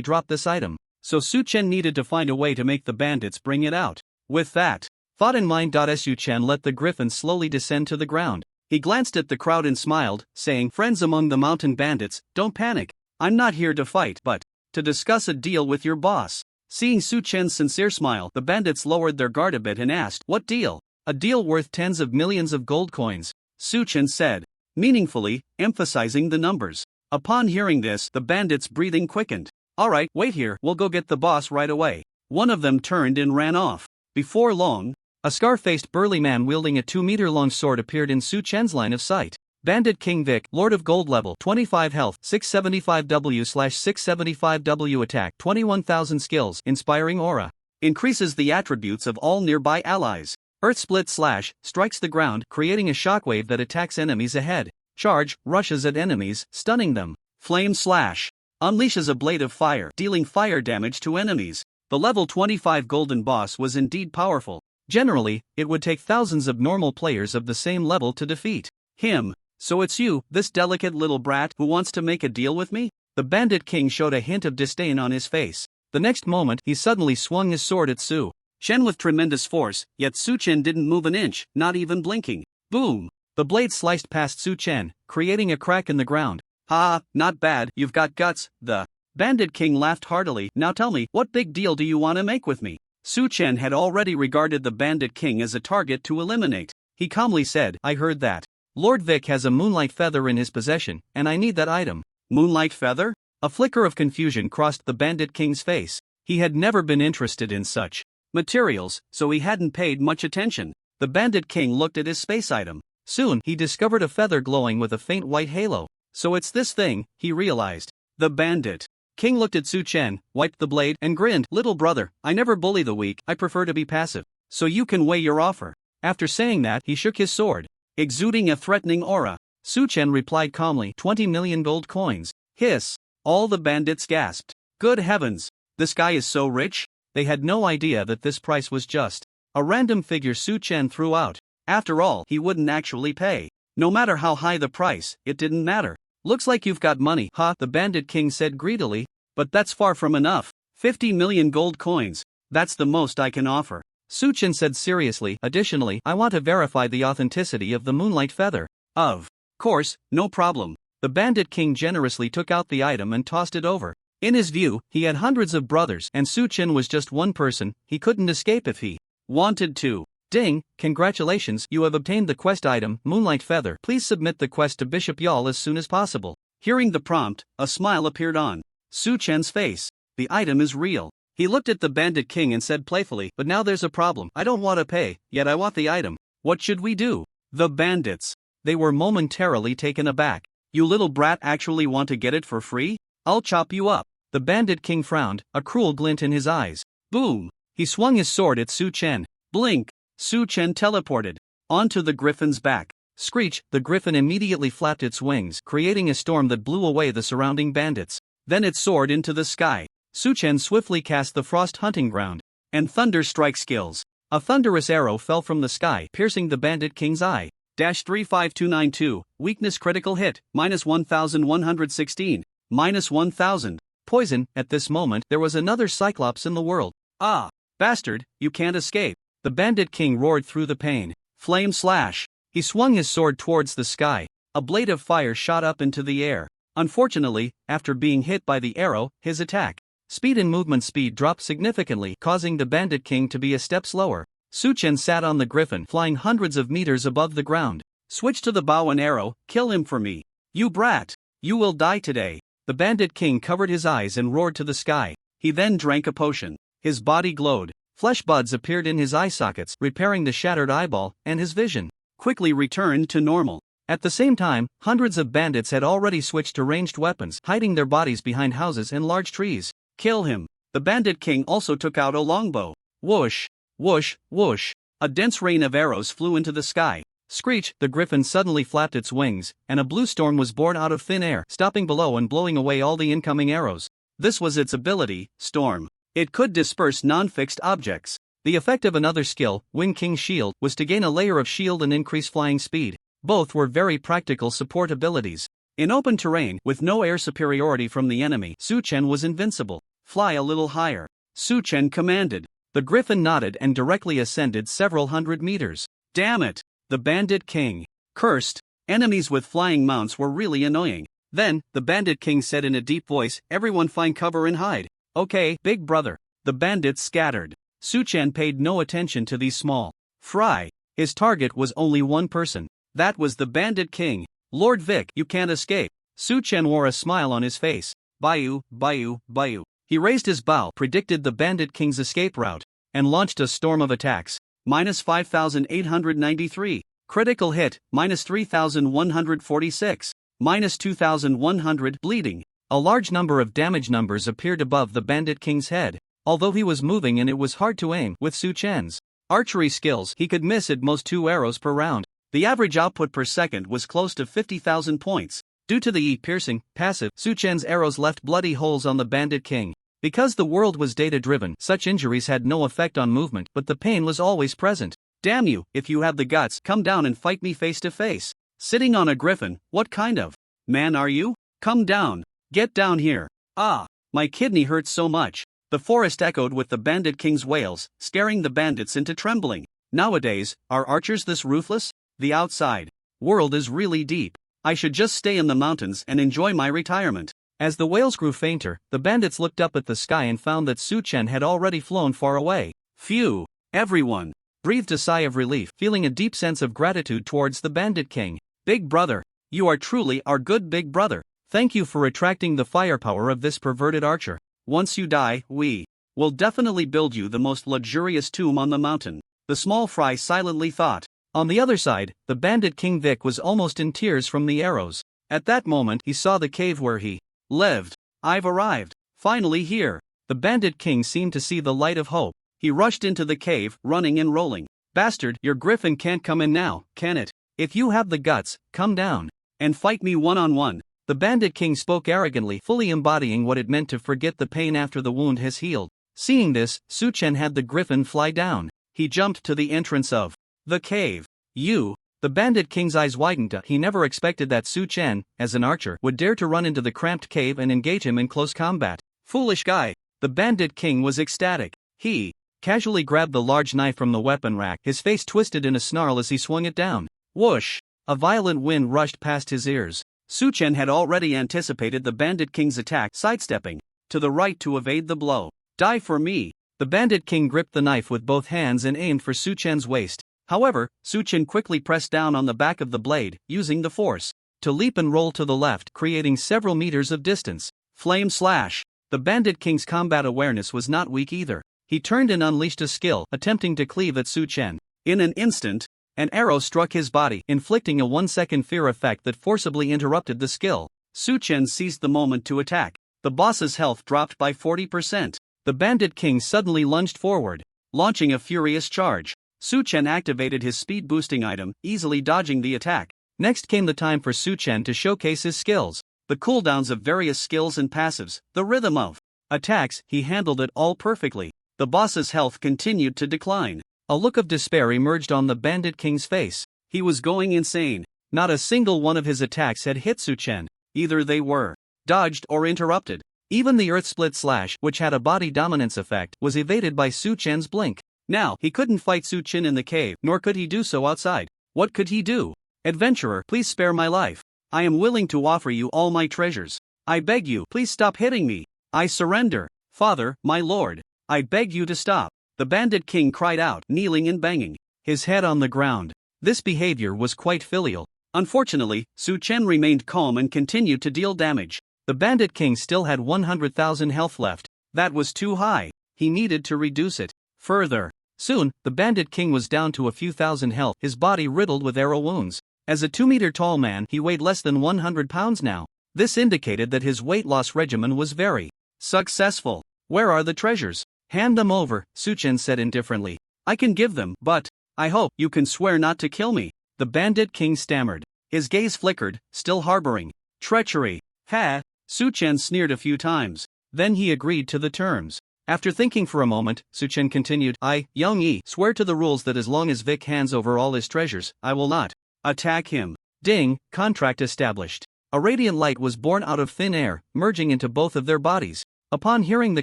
drop this item. so Su Chen needed to find a way to make the bandits bring it out. With that thought in mind, Su Chen let the griffin slowly descend to the ground. He glanced at the crowd and smiled, saying, "Friends among the mountain bandits, don't panic. I'm not here to fight, but to discuss a deal with your boss." Seeing Su Chen's sincere smile, the bandits lowered their guard a bit and asked, "What deal?" "A deal worth tens of millions of gold coins," Su Chen said, meaningfully, emphasizing the numbers. Upon hearing this, the bandits' breathing quickened. "Alright, wait here, we'll go get the boss right away." One of them turned and ran off. Before long, a scar-faced burly man wielding a 2-meter-long sword appeared in Su Chen's line of sight. Bandit King Vic, Lord of Gold level, 25 health, 675W/675W attack, 21,000 skills, inspiring aura. Increases the attributes of all nearby allies. Earth Split Slash, strikes the ground, creating a shockwave that attacks enemies ahead. Charge, rushes at enemies, stunning them. Flame Slash, unleashes a blade of fire, dealing fire damage to enemies. The level 25 golden boss was indeed powerful. Generally, it would take thousands of normal players of the same level to defeat him. "So it's you, this delicate little brat, who wants to make a deal with me?" The Bandit King showed a hint of disdain on his face. The next moment, he suddenly swung his sword at Su Chen with tremendous force, yet Su Chen didn't move an inch, not even blinking. Boom! The blade sliced past Su Chen, creating a crack in the ground. "Ha, not bad, you've got guts." The Bandit King laughed heartily. "Now tell me, what big deal do you want to make with me?" Su Chen had already regarded the Bandit King as a target to eliminate. He calmly said, "I heard that Lord Vic has a moonlight feather in his possession, and I need that item." Moonlight feather? A flicker of confusion crossed the Bandit King's face. He had never been interested in such materials, so he hadn't paid much attention. The Bandit King looked at his space item. Soon, he discovered a feather glowing with a faint white halo. "So it's this thing," he realized. The Bandit King looked at Su Chen, wiped the blade, and grinned. "Little brother, I never bully the weak, I prefer to be passive. So you can weigh your offer." After saying that, he shook his sword, exuding a threatening aura. Su Chen replied calmly, 20 million gold coins. Hiss! All the bandits gasped. Good heavens! This guy is so rich? They had no idea that this price was just a random figure Su Chen threw out. After all, he wouldn't actually pay. No matter how high the price, it didn't matter. "Looks like you've got money, huh?" the Bandit King said greedily. "But that's far from enough. 50 million gold coins. That's the most I can offer." Su Chen said seriously, "Additionally, I want to verify the authenticity of the moonlight feather." Of course, no problem. The Bandit King generously took out the item and tossed it over. In his view, he had hundreds of brothers, and Su Chen was just one person. He couldn't escape if he wanted to. "Ding, congratulations, you have obtained the quest item, Moonlight Feather. Please submit the quest to Bishop Yal as soon as possible." Hearing the prompt, a smile appeared on Su Chen's face. The item is real. He looked at the Bandit King and said playfully, "But now there's a problem. I don't want to pay, yet I want the item. What should we do?" The bandits. They were momentarily taken aback. "You little brat actually want to get it for free? I'll chop you up." The Bandit King frowned, a cruel glint in his eyes. Boom! He swung his sword at Su Chen. Blink! Su Chen teleported onto the griffin's back. Screech! The griffin immediately flapped its wings, creating a storm that blew away the surrounding bandits. Then it soared into the sky. Su Chen swiftly cast the Frost Hunting Ground and Thunder Strike skills. A thunderous arrow fell from the sky, piercing the Bandit King's eye. 35292, weakness critical hit, -1116, -1000. Poison. At this moment, there was another Cyclops in the world. "Ah! Bastard, you can't escape." The Bandit King roared through the pain. Flame Slash. He swung his sword towards the sky. A blade of fire shot up into the air. Unfortunately, after being hit by the arrow, his attack speed and movement speed dropped significantly, causing the Bandit King to be a step slower. Su Chen sat on the griffin, flying hundreds of meters above the ground. "Switch to the bow and arrow, kill him for me. You brat! You will die today." The Bandit King covered his eyes and roared to the sky. He then drank a potion. His body glowed. Flesh buds appeared in his eye sockets, repairing the shattered eyeball, and his vision quickly returned to normal. At the same time, hundreds of bandits had already switched to ranged weapons, hiding their bodies behind houses and large trees. "Kill him." The Bandit King also took out a longbow. Whoosh! Whoosh! Whoosh! A dense rain of arrows flew into the sky. Screech! The griffin suddenly flapped its wings, and a blue storm was born out of thin air, stopping below and blowing away all the incoming arrows. This was its ability, Storm. It could disperse non-fixed objects. The effect of another skill, Wind King's Shield, was to gain a layer of shield and increase flying speed. Both were very practical support abilities. In open terrain, with no air superiority from the enemy, Su Chen was invincible. Fly a little higher, Su Chen commanded. The griffin nodded and directly ascended several hundred meters. Damn it! The Bandit King cursed. Enemies with flying mounts were really annoying. Then, the Bandit King said in a deep voice, "Everyone find cover and hide." "Okay, big brother." The bandits scattered. Su Chen paid no attention to these small fry. His target was only one person. That was the Bandit King. "Lord Vic, you can't escape." Su Chen wore a smile on his face. "Bayou, Bayou, Bayou." He raised his bow, predicted the Bandit King's escape route, and launched a storm of attacks. Minus 5,893. Critical hit, minus 3,146. Minus 2,100. Bleeding. A large number of damage numbers appeared above the Bandit King's head, although he was moving and it was hard to aim. With Su Chen's archery skills, he could miss at most 2 arrows per round. The average output per second was close to 50,000 points. Due to the E-piercing passive, Su Chen's arrows left bloody holes on the Bandit King. Because the world was data-driven, such injuries had no effect on movement, but the pain was always present. "Damn you, if you have the guts, come down and fight me face to face." Sitting on a griffin, what kind of man are you? Come down. Get down here. Ah, my kidney hurts so much. The forest echoed with the Bandit King's wails, scaring the bandits into trembling. Nowadays, are archers this ruthless? The outside world is really deep. I should just stay in the mountains and enjoy my retirement. As the wails grew fainter, the bandits looked up at the sky and found that Su Chen had already flown far away. Phew! Everyone breathed a sigh of relief, feeling a deep sense of gratitude towards the Bandit King. "Big brother, you are truly our good big brother. Thank you for attracting the firepower of this perverted archer. Once you die, we will definitely build you the most luxurious tomb on the mountain." The small fry silently thought. On the other side, the Bandit King Vic was almost in tears from the arrows. At that moment, he saw the cave where he lived. "I've arrived. Finally here." The Bandit King seemed to see the light of hope. He rushed into the cave, running and rolling. "Bastard, your griffin can't come in now, can it? If you have the guts, come down and fight me one-on-one." The Bandit King spoke arrogantly, fully embodying what it meant to forget the pain after the wound has healed. Seeing this, Su Chen had the griffin fly down. He jumped to the entrance of the cave. "You." The Bandit King's eyes widened. He never expected that Su Chen, as an archer, would dare to run into the cramped cave and engage him in close combat. Foolish guy. The Bandit King was ecstatic. He casually grabbed the large knife from the weapon rack, his face twisted in a snarl as he swung it down. Whoosh! A violent wind rushed past his ears. Su Chen had already anticipated the Bandit King's attack, sidestepping to the right to evade the blow. "Die for me." The Bandit King gripped the knife with both hands and aimed for Su Chen's waist. However, Su Chen quickly pressed down on the back of the blade, using the force to leap and roll to the left, creating several meters of distance. Flame slash! The Bandit King's combat awareness was not weak either. He turned and unleashed a skill, attempting to cleave at Su Chen. In an instant, an arrow struck his body, inflicting a 1-second fear effect that forcibly interrupted the skill. Su Chen seized the moment to attack. The boss's health dropped by 40%. The Bandit King suddenly lunged forward, launching a furious charge. Su Chen activated his speed-boosting item, easily dodging the attack. Next came the time for Su Chen to showcase his skills. The cooldowns of various skills and passives, the rhythm of attacks, he handled it all perfectly. The boss's health continued to decline. A look of despair emerged on the Bandit King's face. He was going insane. Not a single one of his attacks had hit Su Chen. Either they were dodged or interrupted. Even the Earth Split Slash, which had a body dominance effect, was evaded by Su Chen's blink. Now, he couldn't fight Su Chen in the cave, nor could he do so outside. What could he do? "Adventurer, please spare my life. I am willing to offer you all my treasures. I beg you, please stop hitting me. I surrender. Father, my lord, I beg you to stop." The Bandit King cried out, kneeling and banging his head on the ground. This behavior was quite filial. Unfortunately, Su Chen remained calm and continued to deal damage. The Bandit King still had 100,000 health left. That was too high. He needed to reduce it further. Soon, the Bandit King was down to a few thousand health, his body riddled with arrow wounds. As a 2-meter-tall man, he weighed less than 100 pounds now. This indicated that his weight loss regimen was very successful. "Where are the treasures?" "Hand them over," Su Chen said indifferently. "I can give them, but I hope you can swear not to kill me." The Bandit King stammered. His gaze flickered, still harboring treachery. "Ha!" Su Chen sneered a few times. Then he agreed to the terms. After thinking for a moment, Su Chen continued, "I, Young Yi, swear to the rules that as long as Vic hands over all his treasures, I will not attack him." Ding, contract established. A radiant light was born out of thin air, merging into both of their bodies. Upon hearing the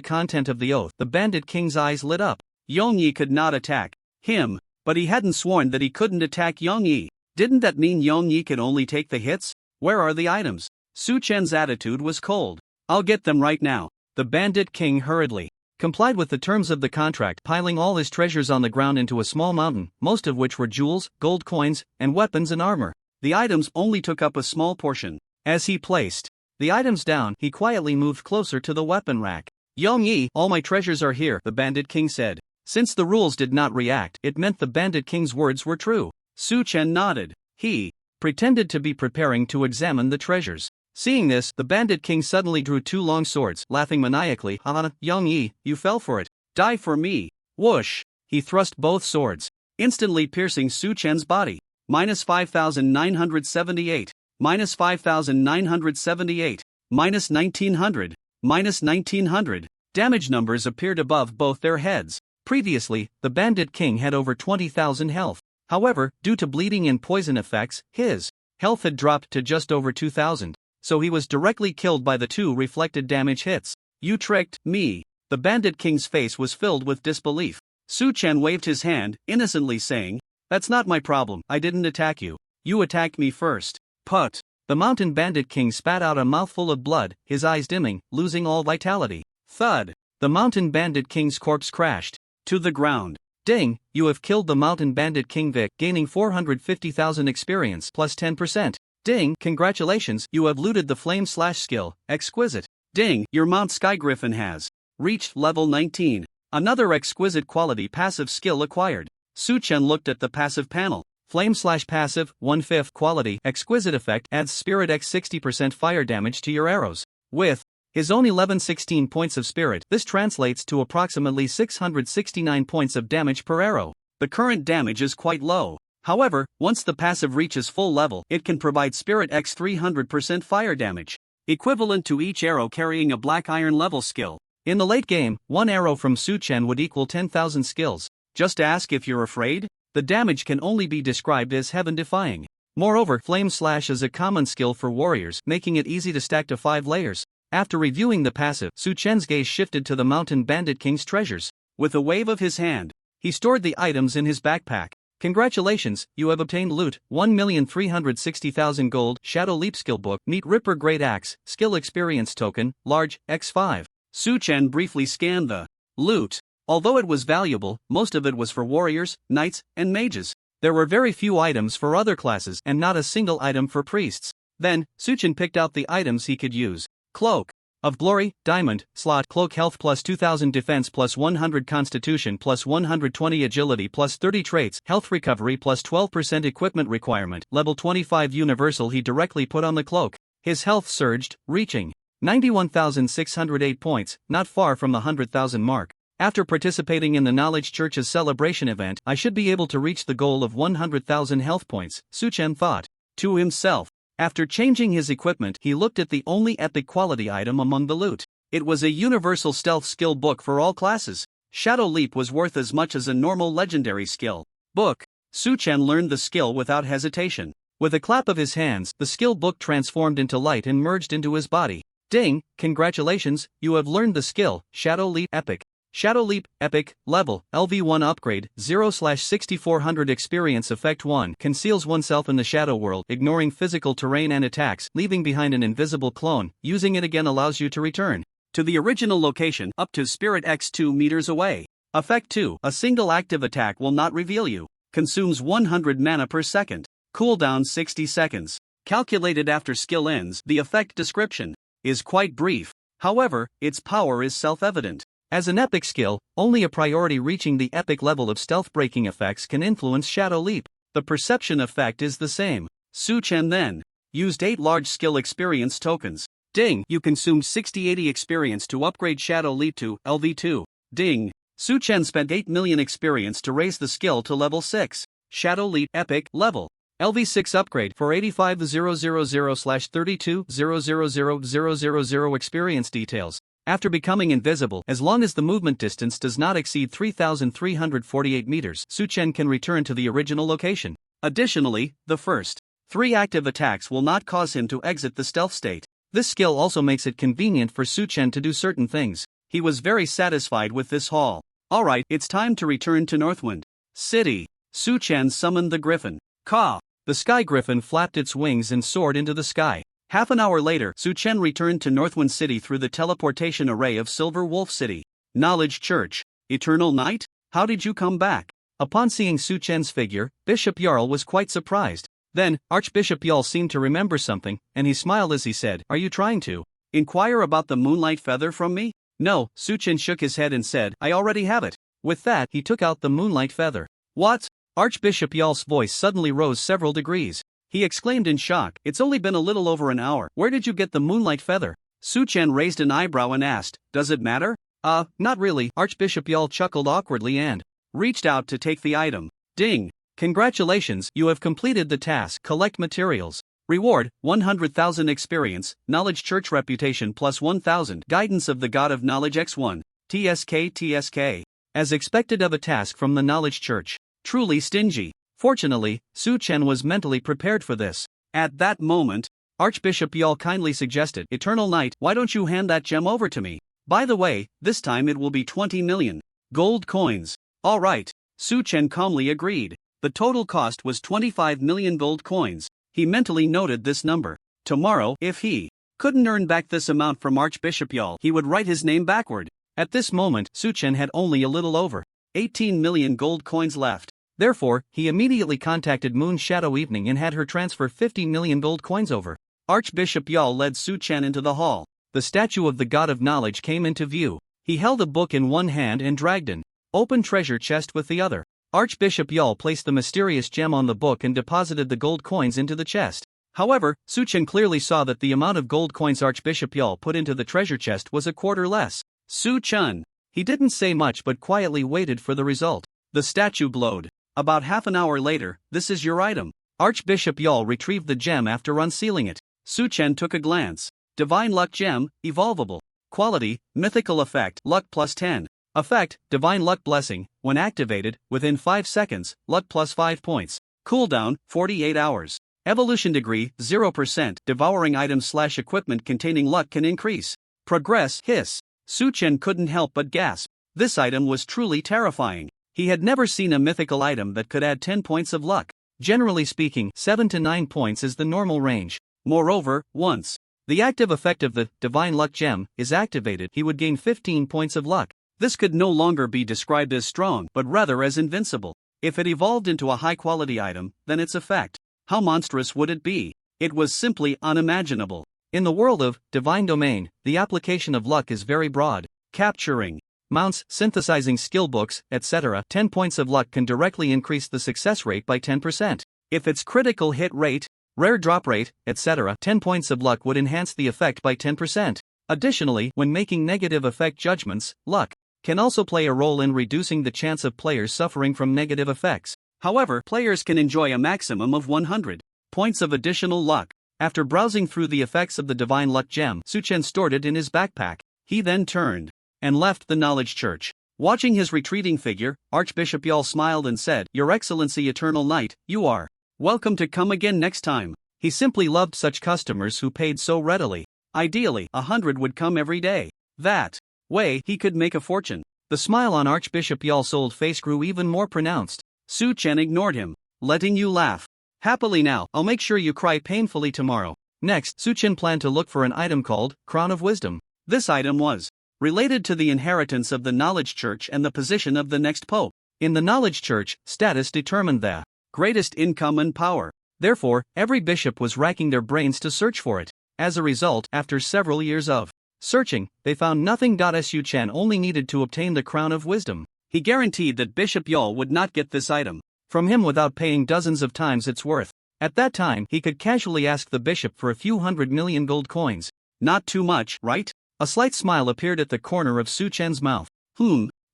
content of the oath, the Bandit King's eyes lit up. Yongyi could not attack him, but he hadn't sworn that he couldn't attack Yongyi. Didn't that mean Yongyi could only take the hits? Where are the items? Su Chen's attitude was cold. I'll get them right now. The Bandit King hurriedly complied with the terms of the contract, piling all his treasures on the ground into a small mountain, most of which were jewels, gold coins, and weapons and armor. The items only took up a small portion. As he placed the items down, he quietly moved closer to the weapon rack. Yongyi, all my treasures are here, the Bandit King said. Since the rules did not react, it meant the Bandit King's words were true. Su Chen nodded. He pretended to be preparing to examine the treasures. Seeing this, the Bandit King suddenly drew two long swords, laughing maniacally. Yongyi, you fell for it. Die for me. Whoosh! He thrust both swords, instantly piercing Su Chen's body. Minus 5,978. Minus 5,978. Minus 1,900. Minus 1,900. Damage numbers appeared above both their heads. Previously, the Bandit King had over 20,000 health. However, due to bleeding and poison effects, his health had dropped to just over 2,000. So he was directly killed by the two reflected damage hits. You tricked me. The Bandit King's face was filled with disbelief. Su Chen waved his hand, innocently saying, "That's not my problem. I didn't attack you. You attacked me first." Put. The Mountain Bandit King spat out a mouthful of blood, his eyes dimming, losing all vitality. Thud. The Mountain Bandit King's corpse crashed to the ground. Ding, you have killed the Mountain Bandit King Vic, gaining 450,000 experience plus 10%. Ding, congratulations, you have looted the Flame Slash skill, exquisite. Ding, your Mount Sky Griffin has reached level 19. Another exquisite quality passive skill acquired. Su Chen looked at the passive panel. Flame Slash passive, 1/5 quality, exquisite effect adds Spirit X 60% fire damage to your arrows. With his own 1116 points of spirit, this translates to approximately 669 points of damage per arrow. The current damage is quite low. However, once the passive reaches full level, it can provide Spirit X 300% fire damage, equivalent to each arrow carrying a Black Iron level skill. In the late game, one arrow from Su Chen would equal 10,000 skills. Just ask if you're afraid? The damage can only be described as heaven-defying. Moreover, Flame Slash is a common skill for warriors, making it easy to stack to 5 layers. After reviewing the passive, Su Chen's gaze shifted to the Mountain Bandit King's treasures. With a wave of his hand, he stored the items in his backpack. Congratulations, you have obtained loot, 1,360,000 gold, Shadow Leap skill book, Meat Ripper Great Axe, skill experience token, large, X5. Su Chen briefly scanned the loot. Although it was valuable, most of it was for warriors, knights, and mages. There were very few items for other classes and not a single item for priests. Then, Su Chen picked out the items he could use. Cloak of Glory, Diamond, Slot, Cloak Health plus 2000 Defense plus 100 Constitution plus 120 Agility plus 30 Traits, Health Recovery plus 12% Equipment Requirement, Level 25 Universal. He directly put on the cloak. His health surged, reaching 91,608 points, not far from the 100,000 mark. After participating in the Knowledge Church's celebration event, I should be able to reach the goal of 100,000 health points, Su Chen thought to himself. After changing his equipment, he looked at the only epic quality item among the loot. It was a universal stealth skill book for all classes. Shadow Leap was worth as much as a normal legendary skill book. Su Chen learned the skill without hesitation. With a clap of his hands, the skill book transformed into light and merged into his body. Ding, congratulations, you have learned the skill, Shadow Leap Epic. Shadow Leap, Epic, Level, LV1 Upgrade, 0/6400 Experience Effect 1 conceals oneself in the shadow world, ignoring physical terrain and attacks, leaving behind an invisible clone. Using it again allows you to return to the original location up to Spirit X 2 meters away. Effect 2, a single active attack will not reveal you. Consumes 100 mana per second. Cooldown 60 seconds. Calculated after skill ends. The effect description is quite brief. However, its power is self-evident. As an epic skill, only a priority reaching the epic level of stealth-breaking effects can influence Shadow Leap. The perception effect is the same. Su Chen then used 8 large skill experience tokens. Ding, you consumed 6080 experience to upgrade Shadow Leap to LV2. Ding, Su Chen spent 8 million experience to raise the skill to level 6. Shadow Leap Epic Level LV6 upgrade for 85,000/32,000,000 experience details. After becoming invisible, as long as the movement distance does not exceed 3,348 meters, Su Chen can return to the original location. Additionally, the first 3 active attacks will not cause him to exit the stealth state. This skill also makes it convenient for Su Chen to do certain things. He was very satisfied with this haul. Alright, it's time to return to Northwind City. Su Chen summoned the griffin. Caw! The sky griffin flapped its wings and soared into the sky. Half an hour later, Su Chen returned to Northwind City through the teleportation array of Silver Wolf City. Knowledge Church. Eternal Night? How did you come back? Upon seeing Su Chen's figure, Bishop Jarl was quite surprised. Then, Archbishop Jarl seemed to remember something, and he smiled as he said, "Are you trying to inquire about the moonlight feather from me?" No, Su Chen shook his head and said, "I already have it." With that, he took out the moonlight feather. What? Archbishop Jarl's voice suddenly rose several degrees. He exclaimed in shock, "It's only been a little over an hour. Where did you get the moonlight feather?" Su Chen raised an eyebrow and asked, "Does it matter?" Not really." Archbishop Jarl chuckled awkwardly and reached out to take the item. Ding! "Congratulations, you have completed the task. Collect materials. Reward, 100,000 experience, Knowledge Church reputation plus 1,000. Guidance of the God of Knowledge X1. TSK. As expected of a task from the Knowledge Church. Truly stingy. Fortunately, Su Chen was mentally prepared for this. At that moment, Archbishop Jarl kindly suggested, "Eternal Night, why don't you hand that gem over to me? By the way, this time it will be 20 million gold coins." All right. Su Chen calmly agreed. The total cost was 25 million gold coins. He mentally noted this number. Tomorrow, if he couldn't earn back this amount from Archbishop Jarl, he would write his name backward. At this moment, Su Chen had only a little over 18 million gold coins left. Therefore, he immediately contacted Moon Shadow Evening and had her transfer 50 million gold coins over. Archbishop Jarl led Su Chen into the hall. The statue of the God of Knowledge came into view. He held a book in one hand and dragged an open treasure chest with the other. Archbishop Jarl placed the mysterious gem on the book and deposited the gold coins into the chest. However, Su Chen clearly saw that the amount of gold coins Archbishop Jarl put into the treasure chest was a quarter less. Su Chen. He didn't say much but quietly waited for the result. The statue glowed. About half an hour later, "This is your item." Archbishop Jarl retrieved the gem after unsealing it. Su Chen took a glance. Divine Luck Gem, Evolvable. Quality, Mythical Effect, Luck plus 10. Effect, Divine Luck Blessing, when activated, within 5 seconds, Luck plus 5 points. Cooldown, 48 hours. Evolution Degree, 0%. Devouring items/equipment containing luck can increase. Progress, Hiss. Su Chen couldn't help but gasp. This item was truly terrifying. He had never seen a mythical item that could add 10 points of luck. Generally speaking, 7 to 9 points is the normal range. Moreover, once the active effect of the Divine Luck Gem is activated, he would gain 15 points of luck. This could no longer be described as strong, but rather as invincible. If it evolved into a high-quality item, then its effect, how monstrous would it be? It was simply unimaginable. In the world of Divine Domain, the application of luck is very broad. Capturing mounts, synthesizing skill books, etc. 10 points of luck can directly increase the success rate by 10%. If its critical hit rate, rare drop rate, etc., 10 points of luck would enhance the effect by 10%. Additionally, when making negative effect judgments, luck can also play a role in reducing the chance of players suffering from negative effects. However, players can enjoy a maximum of 100 points of additional luck. After browsing through the effects of the Divine Luck Gem, Su Chen stored it in his backpack. He then turned and left the Knowledge Church. Watching his retreating figure, Archbishop Jarl smiled and said, "Your Excellency Eternal Knight, you are welcome to come again next time." He simply loved such customers who paid so readily. Ideally, 100 would come every day. That way, he could make a fortune. The smile on Archbishop Jarl's old face grew even more pronounced. Su Chen ignored him, letting you laugh happily now. I'll make sure you cry painfully tomorrow. Next, Su Chen planned to look for an item called Crown of Wisdom. This item was related to the inheritance of the Knowledge Church and the position of the next pope. In the Knowledge Church, status determined the greatest income and power. Therefore, every bishop was racking their brains to search for it. As a result, after several years of searching, they found nothing. Su Chen only needed to obtain the Crown of Wisdom. He guaranteed that Bishop Jarl would not get this item from him without paying dozens of times its worth. At that time, he could casually ask the bishop for a few 100 million gold coins. Not too much, right? A slight smile appeared at the corner of Su Chen's mouth.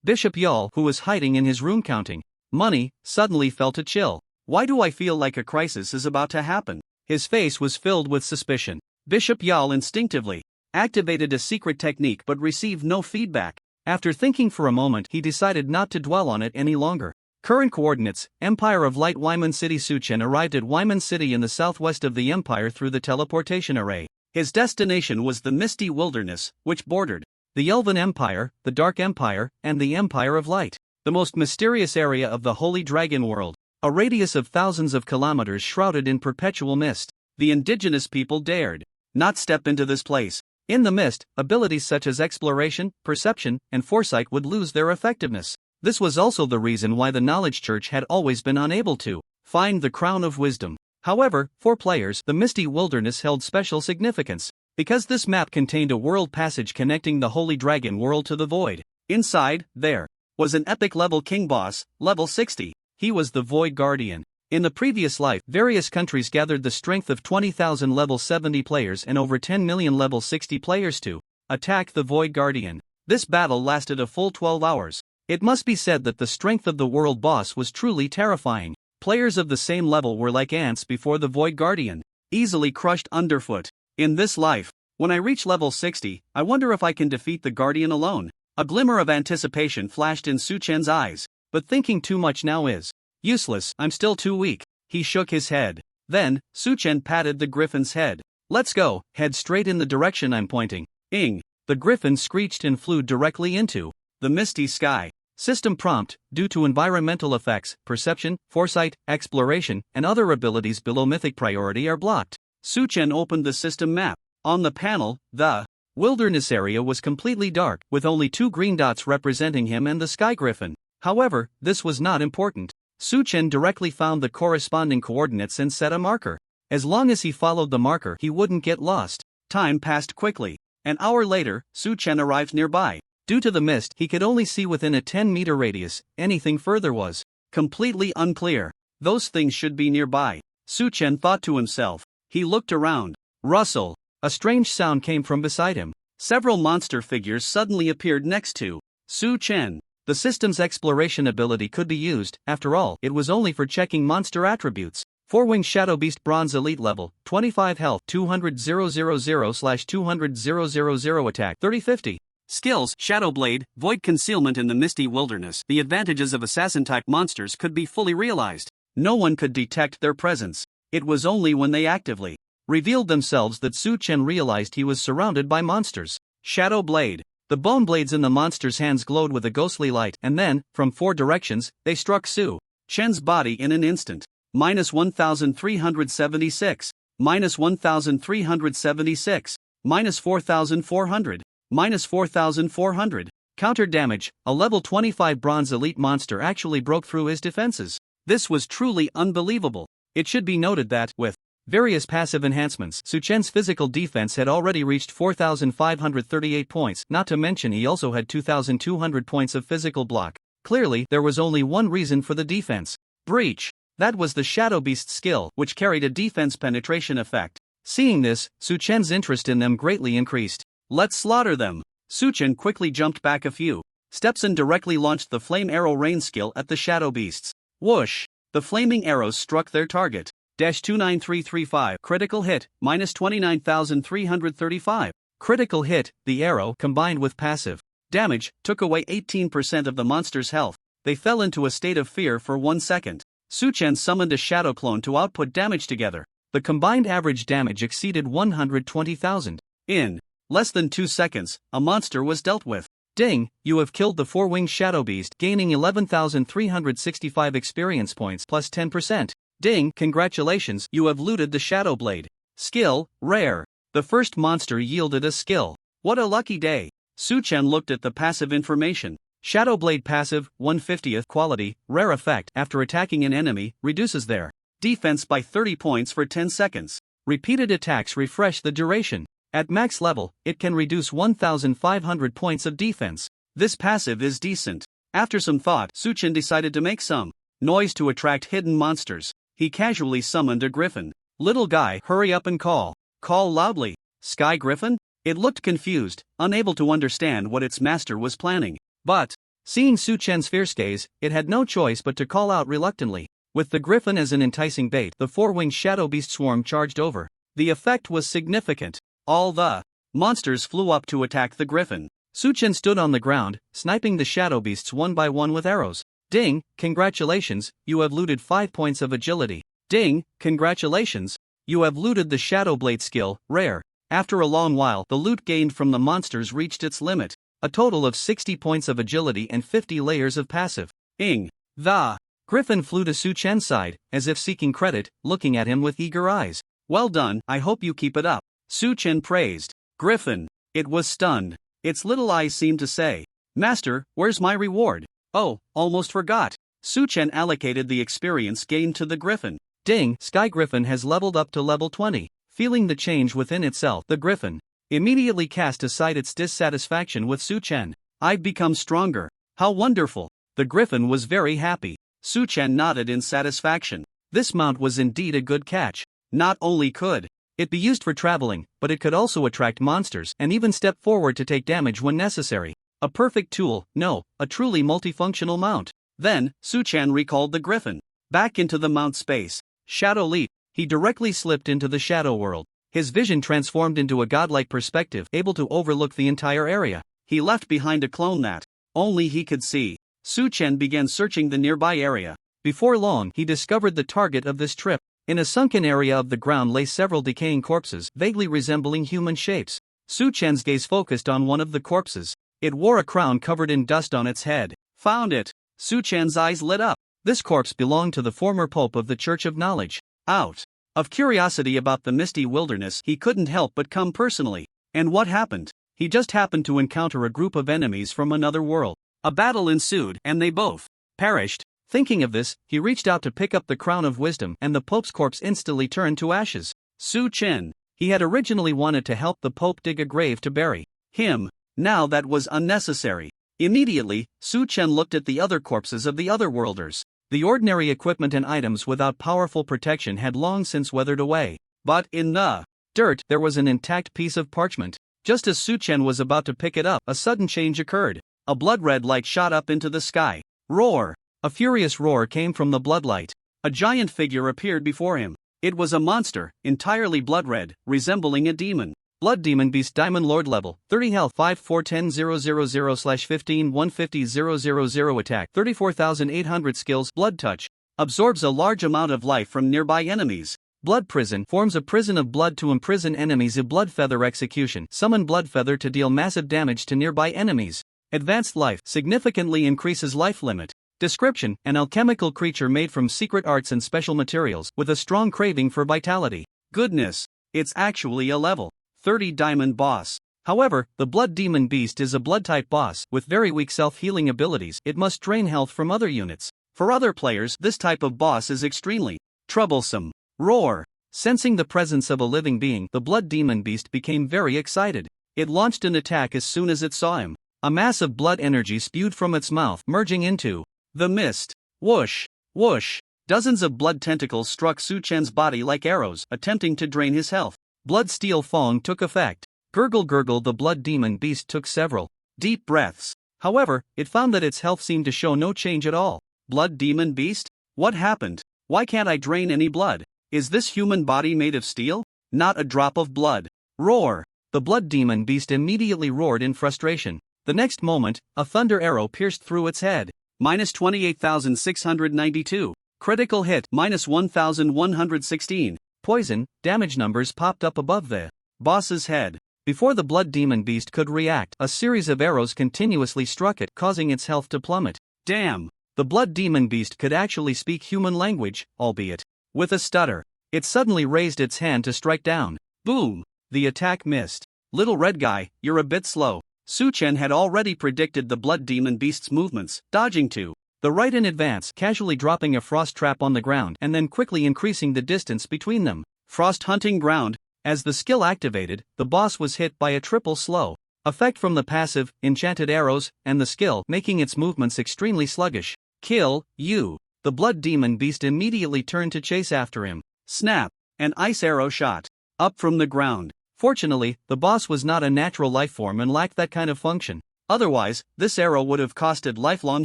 Bishop Jarl, who was hiding in his room counting money, suddenly felt a chill. Why do I feel like a crisis is about to happen? His face was filled with suspicion. Bishop Jarl instinctively activated a secret technique but received no feedback. After thinking for a moment, he decided not to dwell on it any longer. Current coordinates: Empire of Light, Wyman City. Su Chen arrived at Wyman City in the southwest of the Empire through the teleportation array. His destination was the misty wilderness, which bordered the Elven Empire, the Dark Empire, and the Empire of Light, the most mysterious area of the Holy Dragon world, a radius of thousands of kilometers shrouded in perpetual mist. The indigenous people dared not step into this place. In the mist, abilities such as exploration, perception, and foresight would lose their effectiveness. This was also the reason why the Knowledge Church had always been unable to find the crown of wisdom. However, for players, the misty wilderness held special significance, because this map contained a world passage connecting the Holy Dragon world to the Void. Inside, there was an epic level king boss, level 60. He was the Void Guardian. In the previous life, various countries gathered the strength of 20,000 level 70 players and over 10 million level 60 players to attack the Void Guardian. This battle lasted a full 12 hours. It must be said that the strength of the world boss was truly terrifying. Players of the same level were like ants before the Void Guardian, easily crushed underfoot. In this life, when I reach level 60, I wonder if I can defeat the Guardian alone. A glimmer of anticipation flashed in Su Chen's eyes, but thinking too much now is useless. I'm still too weak. He shook his head. Then, Su Chen patted the griffin's head. Let's go, head straight in the direction I'm pointing. Ing. The griffin screeched and flew directly into the misty sky. System prompt: due to environmental effects, perception, foresight, exploration, and other abilities below mythic priority are blocked. Su Chen opened the system map. On the panel, the wilderness area was completely dark, with only 2 green dots representing him and the sky griffin. However, this was not important. Su Chen directly found the corresponding coordinates and set a marker. As long as he followed the marker, he wouldn't get lost. Time passed quickly. An hour later, Su Chen arrived nearby. Due to the mist, he could only see within a 10-meter radius. Anything further was completely unclear. Those things should be nearby, Su Chen thought to himself. He looked around. Rustle. A strange sound came from beside him. Several monster figures suddenly appeared next to Su Chen. The system's exploration ability could be used. After all, it was only for checking monster attributes. 4-Wing Shadow Beast Bronze Elite Level, 25 Health, 200,000/200,000 Attack, 30/50. Skills: Shadow Blade, Void Concealment in the Misty Wilderness. The advantages of assassin-type monsters could be fully realized. No one could detect their presence. It was only when they actively revealed themselves that Su Chen realized he was surrounded by monsters. Shadow Blade. The bone blades in the monster's hands glowed with a ghostly light, and then, from 4 directions, they struck Su Chen's body in an instant. -1,376. -1,376. -4,400. -4,400. Counter damage. A level 25 bronze elite monster actually broke through his defenses. This was truly unbelievable. It should be noted that, with various passive enhancements, Su Chen's physical defense had already reached 4,538 points, not to mention he also had 2,200 points of physical block. Clearly, there was only one reason for the defense. Breach. That was the Shadow Beast skill, which carried a defense penetration effect. Seeing this, Su Chen's interest in them greatly increased. Let's slaughter them. Su Chen quickly jumped back a few steps and directly launched the Flame Arrow Rain skill at the Shadow Beasts. Whoosh! The flaming arrows struck their target. -29335. Critical hit, -29,335. Critical hit. The arrow, combined with passive damage, took away 18% of the monster's health. They fell into a state of fear for 1 second. Su Chen summoned a shadow clone to output damage together. The combined average damage exceeded 120,000. In less than 2 seconds, a monster was dealt with. Ding, you have killed the 4-Wing Shadow Beast, gaining 11,365 experience points plus 10%. Ding, congratulations, you have looted the Shadow Blade. Skill, rare. The first monster yielded a skill. What a lucky day. Su Chen looked at the passive information. Shadow Blade passive, 1/50th quality, rare effect. After attacking an enemy, reduces their defense by 30 points for 10 seconds. Repeated attacks refresh the duration. At max level, it can reduce 1,500 points of defense. This passive is decent. After some thought, Su Chen decided to make some noise to attract hidden monsters. He casually summoned a griffin. Little guy, hurry up and call. Call loudly. Sky Griffin? It looked confused, unable to understand what its master was planning. But, seeing Su Chen's fierce gaze, it had no choice but to call out reluctantly. With the griffin as an enticing bait, the 4-Winged Shadow Beast swarm charged over. The effect was significant. All the monsters flew up to attack the griffin. Su Chen stood on the ground, sniping the shadow beasts one by one with arrows. Ding, congratulations, you have looted 5 points of agility. Ding, congratulations, you have looted the Shadow Blade skill, rare. After a long while, the loot gained from the monsters reached its limit, a total of 60 points of agility and 50 layers of passive. The Griffin flew to Su Chen's side, as if seeking credit, looking at him with eager eyes. Well done, I hope you keep it up. Su Chen praised. Griffin. It was stunned. Its little eyes seemed to say, Master, where's my reward? Oh, almost forgot. Su Chen allocated the experience gained to the Griffin. Ding, Sky Griffin has leveled up to level 20. Feeling the change within itself, the Griffin immediately cast aside its dissatisfaction with Su Chen. I've become stronger. How wonderful. The Griffin was very happy. Su Chen nodded in satisfaction. This mount was indeed a good catch. Not only could it be used for traveling, but it could also attract monsters and even step forward to take damage when necessary. A perfect tool, no, a truly multifunctional mount. Then, Su Chen recalled the Griffin back into the mount space. Shadow leap. He directly slipped into the shadow world. His vision transformed into a godlike perspective, able to overlook the entire area. He left behind a clone that only he could see. Su Chen began searching the nearby area. Before long, he discovered the target of this trip. In a sunken area of the ground lay several decaying corpses, vaguely resembling human shapes. Su Chen's gaze focused on one of the corpses. It wore a crown covered in dust on its head. Found it. Su Chen's eyes lit up. This corpse belonged to the former pope of the Church of Knowledge. Out of curiosity about the misty wilderness, he couldn't help but come personally. And what happened? He just happened to encounter a group of enemies from another world. A battle ensued, and they both perished. Thinking of this, he reached out to pick up the crown of wisdom, and the pope's corpse instantly turned to ashes. Su Chen. He had originally wanted to help the pope dig a grave to bury him. Now that was unnecessary. Immediately, Su Chen looked at the other corpses of the otherworlders. The ordinary equipment and items without powerful protection had long since weathered away. But in the dirt, there was an intact piece of parchment. Just as Su Chen was about to pick it up, a sudden change occurred. A blood-red light shot up into the sky. Roar! A furious roar came from the bloodlight. A giant figure appeared before him. It was a monster, entirely blood-red, resembling a demon. Blood Demon Beast Diamond Lord level, 30 health 54100/15-150-000 attack 34,800 skills. Blood Touch. Absorbs a large amount of life from nearby enemies. Blood Prison forms a prison of blood to imprison enemies. A Blood Feather Execution. Summon Blood Feather to deal massive damage to nearby enemies. Advanced Life significantly increases life limit. Description: an alchemical creature made from secret arts and special materials, with a strong craving for vitality. Goodness, it's actually a level 30 diamond boss. However, the Blood Demon Beast is a blood-type boss, with very weak self-healing abilities. It must drain health from other units. For other players, this type of boss is extremely troublesome. Roar! Sensing the presence of a living being, the Blood Demon Beast became very excited. It launched an attack as soon as it saw him. A mass of blood energy spewed from its mouth, merging into the mist. Whoosh! Whoosh! Dozens of blood tentacles struck Su Chen's body like arrows, attempting to drain his health. Blood Steel Fong took effect. Gurgle gurgle, the Blood Demon Beast took several deep breaths. However, it found that its health seemed to show no change at all. Blood Demon Beast? What happened? Why can't I drain any blood? Is this human body made of steel? Not a drop of blood. Roar! The Blood Demon Beast immediately roared in frustration. The next moment, a thunder arrow pierced through its head. Minus 28,692. Critical hit. Minus 1,116. Poison, damage numbers popped up above the boss's head. Before the Blood Demon Beast could react, a series of arrows continuously struck it, causing its health to plummet. Damn! The Blood Demon Beast could actually speak human language, albeit with a stutter. It suddenly raised its hand to strike down. Boom! The attack missed. Little red guy, you're a bit slow. Su Chen had already predicted the Blood Demon Beast's movements, dodging to the right in advance, casually dropping a frost trap on the ground and then quickly increasing the distance between them. Frost hunting ground. As the skill activated, the boss was hit by a triple slow effect from the passive, enchanted arrows, and the skill, making its movements extremely sluggish. Kill, you! The Blood Demon Beast immediately turned to chase after him. Snap! An ice arrow shot up from the ground. Fortunately, the boss was not a natural life form and lacked that kind of function. Otherwise, this arrow would have costed lifelong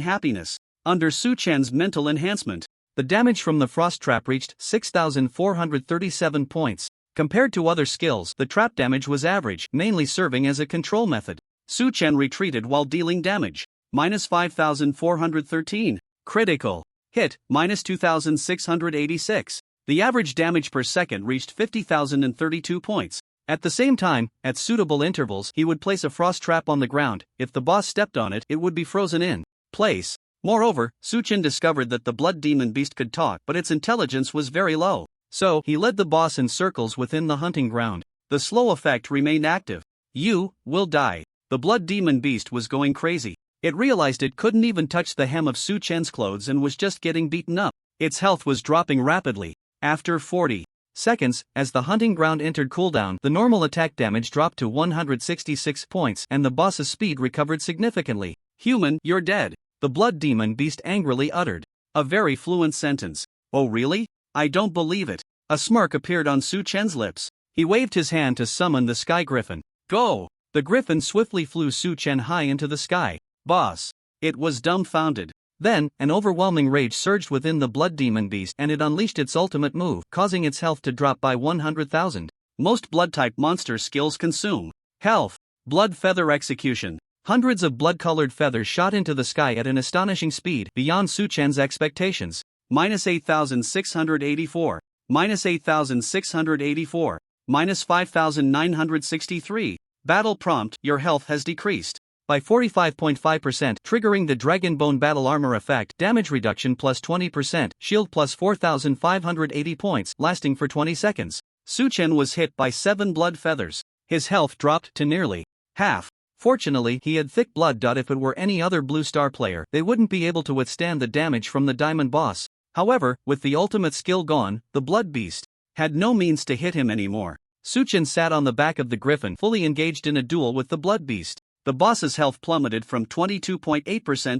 happiness. Under Su Chen's mental enhancement, the damage from the frost trap reached 6,437 points. Compared to other skills, the trap damage was average, mainly serving as a control method. Su Chen retreated while dealing damage. Minus 5,413. Critical hit. Minus 2,686. The average damage per second reached 50,032 points. At the same time, at suitable intervals, he would place a frost trap on the ground. If the boss stepped on it, it would be frozen in place. Moreover, Suchen discovered that the blood demon beast could talk, but its intelligence was very low. So, he led the boss in circles within the hunting ground. The slow effect remained active. You will die. The blood demon beast was going crazy. It realized it couldn't even touch the hem of Suchen's clothes and was just getting beaten up. Its health was dropping rapidly. After 40 seconds, as the hunting ground entered cooldown, the normal attack damage dropped to 166 points and the boss's speed recovered significantly. Human, you're dead, the blood demon beast angrily uttered. A very fluent sentence. Oh really? I don't believe it. A smirk appeared on Suchen's lips. He waved his hand to summon the sky griffin. Go! The griffin swiftly flew Suchen high into the sky. Boss! It was dumbfounded. Then, an overwhelming rage surged within the blood demon beast and it unleashed its ultimate move, causing its health to drop by 100,000. Most blood-type monster skills consume health. Blood feather execution. Hundreds of blood-colored feathers shot into the sky at an astonishing speed, beyond Suchen's expectations. Minus 8,684. Minus 8,684. Minus 5,963. Battle prompt, your health has decreased by 45.5%, triggering the Dragonbone Battle Armor effect, damage reduction plus 20%, shield plus 4,580 points, lasting for 20 seconds. Suchen was hit by 7 blood feathers. His health dropped to nearly half. Fortunately, he had thick blood. If it were any other Blue Star player, they wouldn't be able to withstand the damage from the Diamond Boss. However, with the ultimate skill gone, the Blood Beast had no means to hit him anymore. Suchen sat on the back of the griffin, fully engaged in a duel with the Blood Beast. The boss's health plummeted from 22.8%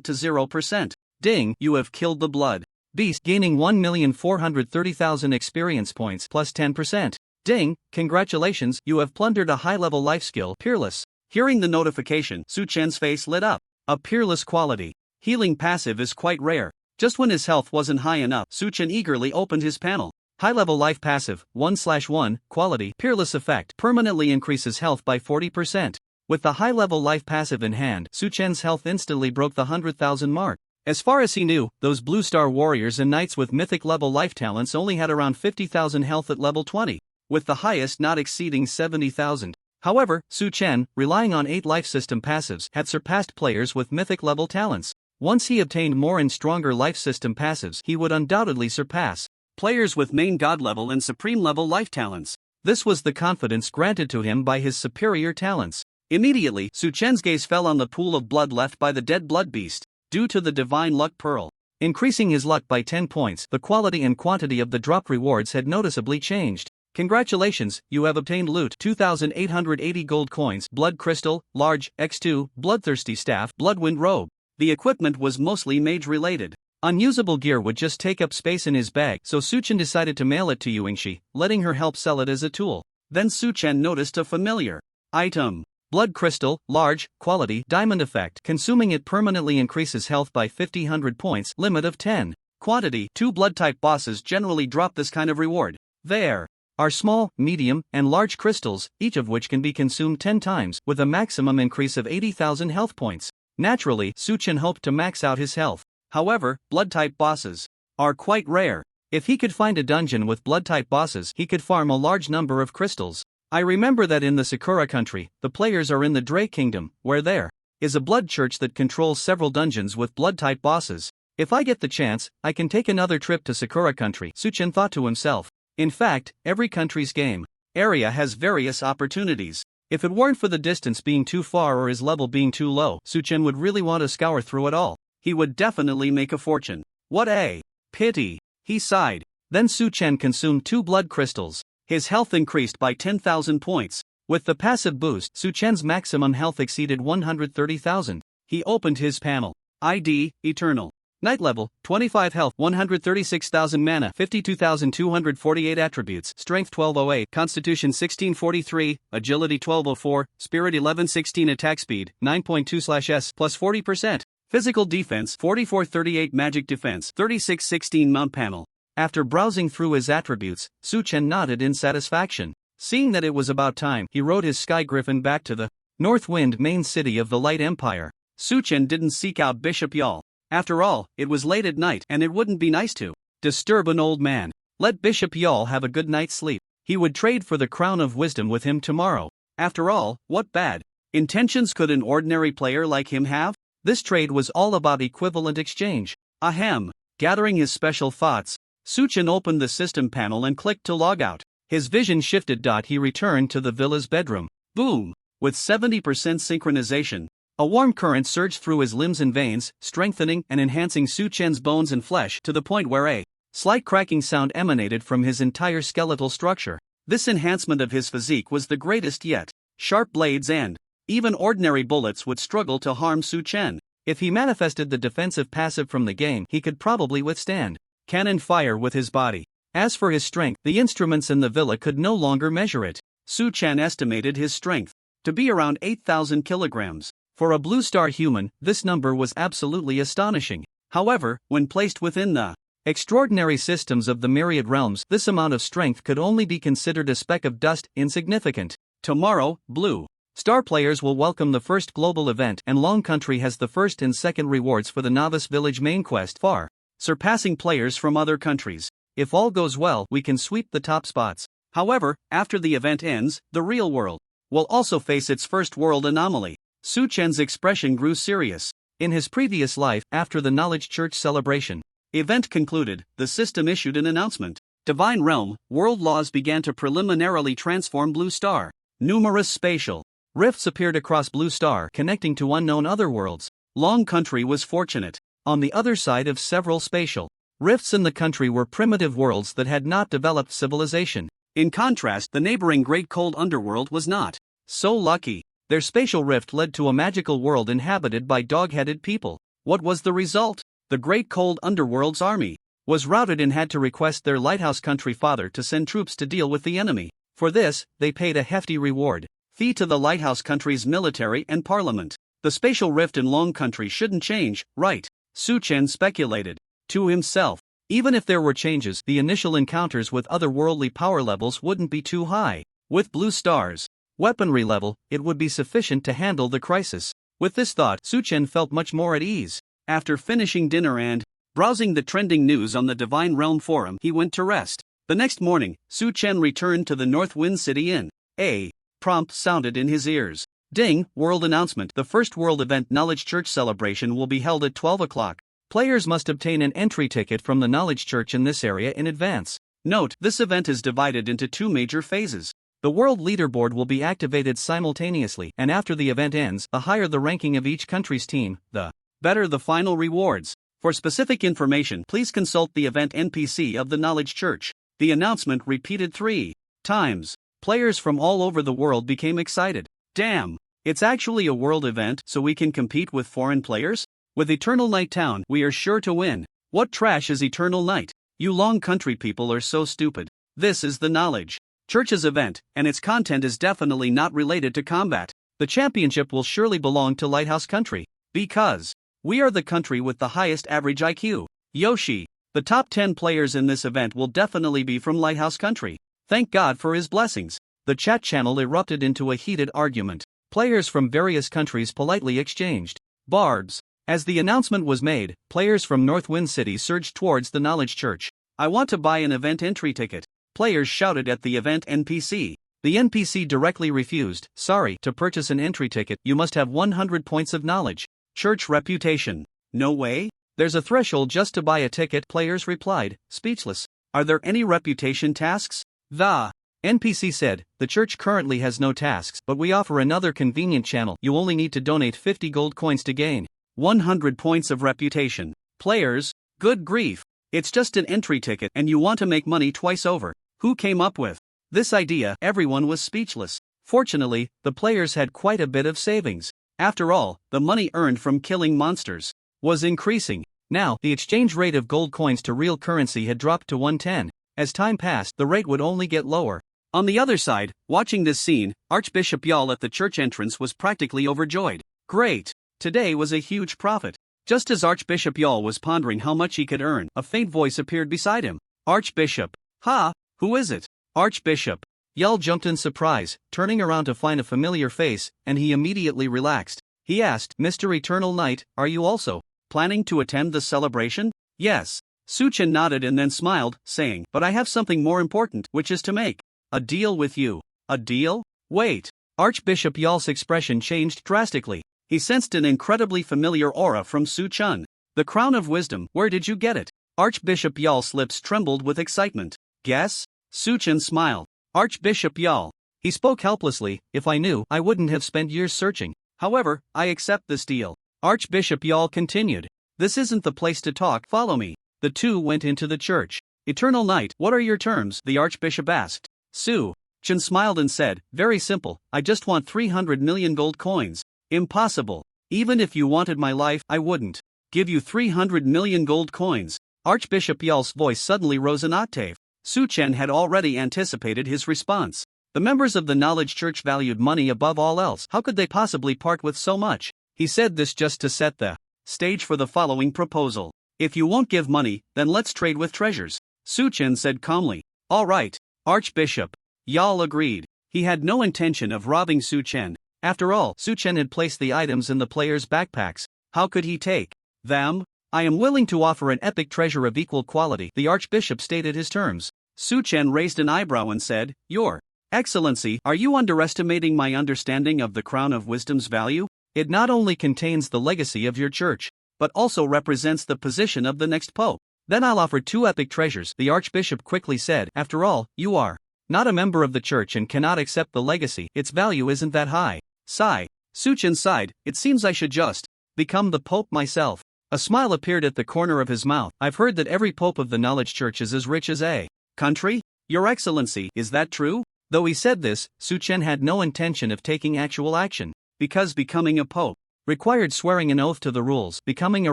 to 0%. Ding, you have killed the Blood Beast, gaining 1,430,000 experience points plus 10%. Ding, congratulations, you have plundered a high-level life skill, Peerless. Hearing the notification, Suchen's face lit up. A Peerless quality. Healing passive is quite rare. Just when his health wasn't high enough, Suchen eagerly opened his panel. High-level life passive, 1/1, quality, Peerless effect, permanently increases health by 40%. With the high-level life passive in hand, Suchen's health instantly broke the 100,000 mark. As far as he knew, those Blue Star warriors and knights with mythic-level life talents only had around 50,000 health at level 20, with the highest not exceeding 70,000. However, Suchen, relying on 8 life system passives, had surpassed players with mythic-level talents. Once he obtained more and stronger life system passives, he would undoubtedly surpass players with main god level and supreme level life talents. This was the confidence granted to him by his superior talents. Immediately, Suchen's gaze fell on the pool of blood left by the dead blood beast, due to the divine luck pearl. Increasing his luck by 10 points, the quality and quantity of the drop rewards had noticeably changed. Congratulations, you have obtained loot, 2,880 gold coins, blood crystal, large, X2, bloodthirsty staff, bloodwind robe. The equipment was mostly mage-related. Unusable gear would just take up space in his bag, so Suchen decided to mail it to Yuingshi, letting her help sell it as a tool. Then Suchen noticed a familiar item. Blood crystal, large, quality, diamond effect. Consuming it permanently increases health by 50 points, limit of 10. Quantity, 2 blood-type bosses generally drop this kind of reward. There are small, medium, and large crystals, each of which can be consumed 10 times, with a maximum increase of 80,000 health points. Naturally, Suchen hoped to max out his health. However, blood-type bosses are quite rare. If he could find a dungeon with blood-type bosses, he could farm a large number of crystals. I remember that in the Sakura country, the players are in the Dre Kingdom, where there is a blood church that controls several dungeons with blood-type bosses. If I get the chance, I can take another trip to Sakura country, Suchen thought to himself. In fact, every country's game area has various opportunities. If it weren't for the distance being too far or his level being too low, Suchen would really want to scour through it all. He would definitely make a fortune. What a pity, he sighed. Then Suchen consumed 2 blood crystals. His health increased by 10,000 points. With the passive boost, Suchen's maximum health exceeded 130,000. He opened his panel. ID, Eternal. Night level, 25 health, 136,000 mana, 52,248 attributes, Strength 1208, Constitution 1643, Agility 1204, Spirit 1116, Attack Speed 9.2/s plus 40%. Physical Defense 4438, Magic Defense 3616. Mount panel. After browsing through his attributes, Suchen nodded in satisfaction. Seeing that it was about time, he rode his Sky Griffin back to the North Wind main city of the Light Empire. Suchen didn't seek out Bishop Yal. After all, it was late at night and it wouldn't be nice to disturb an old man. Let Bishop Yal have a good night's sleep. He would trade for the crown of wisdom with him tomorrow. After all, what bad intentions could an ordinary player like him have? This trade was all about equivalent exchange. Ahem. Gathering his special thoughts, Suchen opened the system panel and clicked to log out. His vision shifted. He returned to the villa's bedroom. Boom! With 70% synchronization, a warm current surged through his limbs and veins, strengthening and enhancing Suchen's bones and flesh to the point where a slight cracking sound emanated from his entire skeletal structure. This enhancement of his physique was the greatest yet. Sharp blades and even ordinary bullets would struggle to harm Suchen. If he manifested the defensive passive from the game, he could probably withstand cannon fire with his body. As for his strength, the instruments in the villa could no longer measure it. Suchen estimated his strength to be around 8,000 kilograms. For a blue star human, this number was absolutely astonishing. However, when placed within the extraordinary systems of the myriad realms, this amount of strength could only be considered a speck of dust, insignificant. Tomorrow, blue star players will welcome the first global event, and Long Country has the first and second rewards for the Novice Village main quest, far surpassing players from other countries. If all goes well, we can sweep the top spots. However, after the event ends, the real world will also face its first world anomaly. Suchen's expression grew serious. In his previous life, after the Knowledge Church celebration event concluded, the system issued an announcement. Divine Realm, world laws began to preliminarily transform Blue Star. Numerous spatial rifts appeared across Blue Star, connecting to unknown other worlds. Long Country was fortunate. On the other side of several spatial rifts in the country were primitive worlds that had not developed civilization. In contrast, the neighboring Great Cold Underworld was not so lucky. Their spatial rift led to a magical world inhabited by dog-headed people. What was the result? The Great Cold Underworld's army was routed and had to request their lighthouse country father to send troops to deal with the enemy. For this, they paid a hefty reward fee to the lighthouse country's military and parliament. The spatial rift in Long Country shouldn't change, right? Suchen speculated to himself. Even if there were changes, the initial encounters with otherworldly power levels wouldn't be too high. With Blue Star's weaponry level, it would be sufficient to handle the crisis. With this thought, Suchen felt much more at ease. After finishing dinner and browsing the trending news on the Divine Realm forum, he went to rest. The next morning, Suchen returned to the North Wind City Inn. A prompt sounded in his ears. Ding, world announcement. The first world event Knowledge Church celebration will be held at 12 o'clock. Players must obtain an entry ticket from the Knowledge Church in this area in advance. Note, this event is divided into two major phases. The world leaderboard will be activated simultaneously, and after the event ends, the higher the ranking of each country's team, the better the final rewards. For specific information, please consult the event NPC of the Knowledge Church. The announcement repeated 3 times. Players from all over the world became excited. Damn, it's actually a world event, so we can compete with foreign players? With Eternal Night Town, we are sure to win. What trash is Eternal Night? You Long Country people are so stupid. This is the Knowledge Church's event, and its content is definitely not related to combat. The championship will surely belong to Lighthouse Country, because we are the country with the highest average IQ. Yoshi, the top 10 players in this event will definitely be from Lighthouse Country. Thank God for his blessings. The chat channel erupted into a heated argument. Players from various countries politely exchanged barbs. As the announcement was made, players from North Wind City surged towards the Knowledge Church. I want to buy an event entry ticket. Players shouted at the event NPC. The NPC directly refused. Sorry, to purchase an entry ticket, you must have 100 points of knowledge Church reputation. No way? There's a threshold just to buy a ticket, players replied, speechless. Are there any reputation tasks? The NPC said, the church currently has no tasks, but we offer another convenient channel. You only need to donate 50 gold coins to gain 100 points of reputation. Players, good grief. It's just an entry ticket and you want to make money twice over. Who came up with this idea? Everyone was speechless. Fortunately, the players had quite a bit of savings. After all, the money earned from killing monsters was increasing. Now, the exchange rate of gold coins to real currency had dropped to 110. As time passed, the rate would only get lower. On the other side, watching this scene, Archbishop Yal at the church entrance was practically overjoyed. Great! Today was a huge profit. Just as Archbishop Yal was pondering how much he could earn, a faint voice appeared beside him. Archbishop. Ha! Who is it? Archbishop. Yal jumped in surprise, turning around to find a familiar face, and he immediately relaxed. He asked, Mr. Eternal Knight, are you also planning to attend the celebration? Yes. Suchen nodded and then smiled, saying, but I have something more important, which is to make A deal with you. A deal? Wait. Archbishop Yal's expression changed drastically. He sensed an incredibly familiar aura from Su Chun. The crown of wisdom, where did you get it? Archbishop Yal's lips trembled with excitement. Guess? Su Chun smiled. Archbishop Yal. He spoke helplessly. If I knew, I wouldn't have spent years searching. However, I accept this deal. Archbishop Yal continued. This isn't the place to talk, follow me. The two went into the church. Eternal Night, what are your terms? The Archbishop asked. Su Chun smiled and said, very simple, I just want 300 million gold coins. Impossible. Even if you wanted my life, I wouldn't give you 300 million gold coins. Archbishop Yal's voice suddenly rose an octave. Su Chen had already anticipated his response. The members of the Knowledge Church valued money above all else. How could they possibly part with so much? He said this just to set the stage for the following proposal. If you won't give money, then let's trade with treasures. Su Chen said calmly. All right. Archbishop Yal agreed. He had no intention of robbing Su Chen. After all, Su Chen had placed the items in the players' backpacks. How could he take them? I am willing to offer an epic treasure of equal quality. The Archbishop stated his terms. Su Chen raised an eyebrow and said, Your Excellency, are you underestimating my understanding of the Crown of Wisdom's value? It not only contains the legacy of your church, but also represents the position of the next pope. Then I'll offer 2 epic treasures, the Archbishop quickly said. After all, you are not a member of the church and cannot accept the legacy. Its value isn't that high. Sigh. Su Chen sighed. It seems I should just become the pope myself. A smile appeared at the corner of his mouth. I've heard that every pope of the Knowledge Church is as rich as a country. Your Excellency, is that true? Though he said this, Su Chen had no intention of taking actual action, because becoming a pope required swearing an oath to the rules, becoming a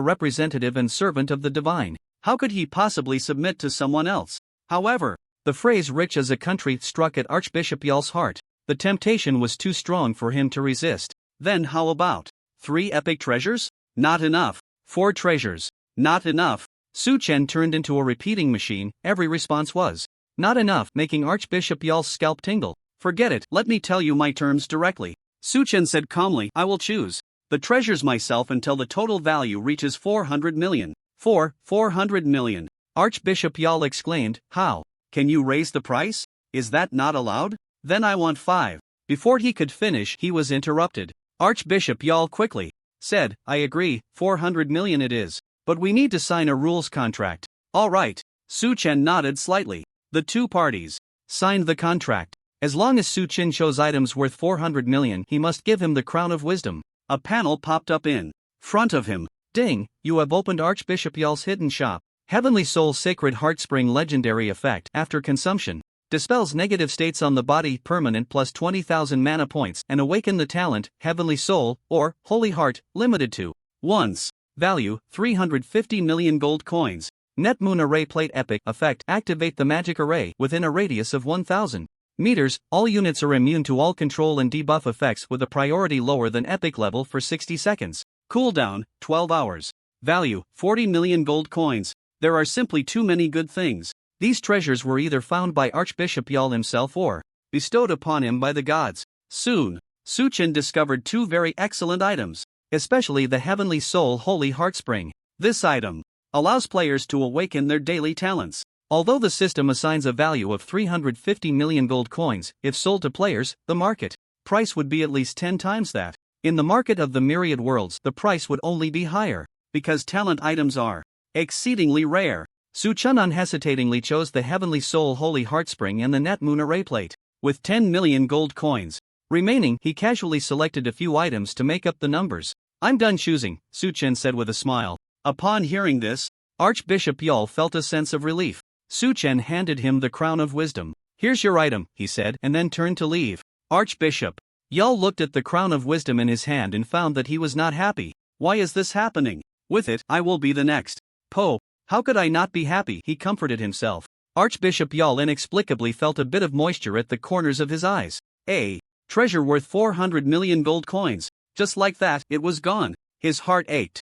representative and servant of the divine. How could he possibly submit to someone else? However, the phrase rich as a country struck at Archbishop Yal's heart. The temptation was too strong for him to resist. Then how about 3 epic treasures? Not enough. 4 treasures. Not enough. Su Chen turned into a repeating machine. Every response was not enough, making Archbishop Yal's scalp tingle. Forget it, let me tell you my terms directly. Su Chen said calmly, I will choose the treasures myself until the total value reaches 400 million. 400 million. Archbishop Yal exclaimed, how? Can you raise the price? Is that not allowed? Then I want 5. Before he could finish, he was interrupted. Archbishop Yal quickly said, I agree, 400 million it is. But we need to sign a rules contract. All right. Su Chen nodded slightly. The 2 parties signed the contract. As long as Su Chen shows items worth 400 million, he must give him the crown of wisdom. A panel popped up in front of him. Ding, you have opened Archbishop Yal's hidden shop. Heavenly Soul Sacred Heartspring legendary effect. After consumption, dispels negative states on the body, permanent plus 20,000 mana points, and awaken the talent, Heavenly Soul, or Holy Heart, limited to once. Value, 350 million gold coins. Net Moon Array Plate Epic effect. Activate the magic array within a radius of 1,000 meters. All units are immune to all control and debuff effects with a priority lower than epic level for 60 seconds. Cooldown, 12 hours. Value, 40 million gold coins. There are simply too many good things. These treasures were either found by Archbishop Yal himself or bestowed upon him by the gods. Soon, Su Chen discovered 2 very excellent items, especially the Heavenly Soul Holy Heartspring. This item allows players to awaken their daily talents. Although the system assigns a value of 350 million gold coins, if sold to players, the market price would be at least 10 times that. In the market of the myriad worlds, the price would only be higher, because talent items are exceedingly rare. Su Chen unhesitatingly chose the Heavenly Soul Holy Heartspring and the Net Moon Array Plate. With 10 million gold coins remaining, he casually selected a few items to make up the numbers. I'm done choosing, Su Chen said with a smile. Upon hearing this, Archbishop Yal felt a sense of relief. Su Chen handed him the crown of wisdom. Here's your item, he said, and then turned to leave. Archbishop Yal looked at the crown of wisdom in his hand and found that he was not happy. Why is this happening? With it, I will be the next pope. How could I not be happy? He comforted himself. Archbishop Yal inexplicably felt a bit of moisture at the corners of his eyes. A treasure worth 400 million gold coins. Just like that, it was gone. His heart ached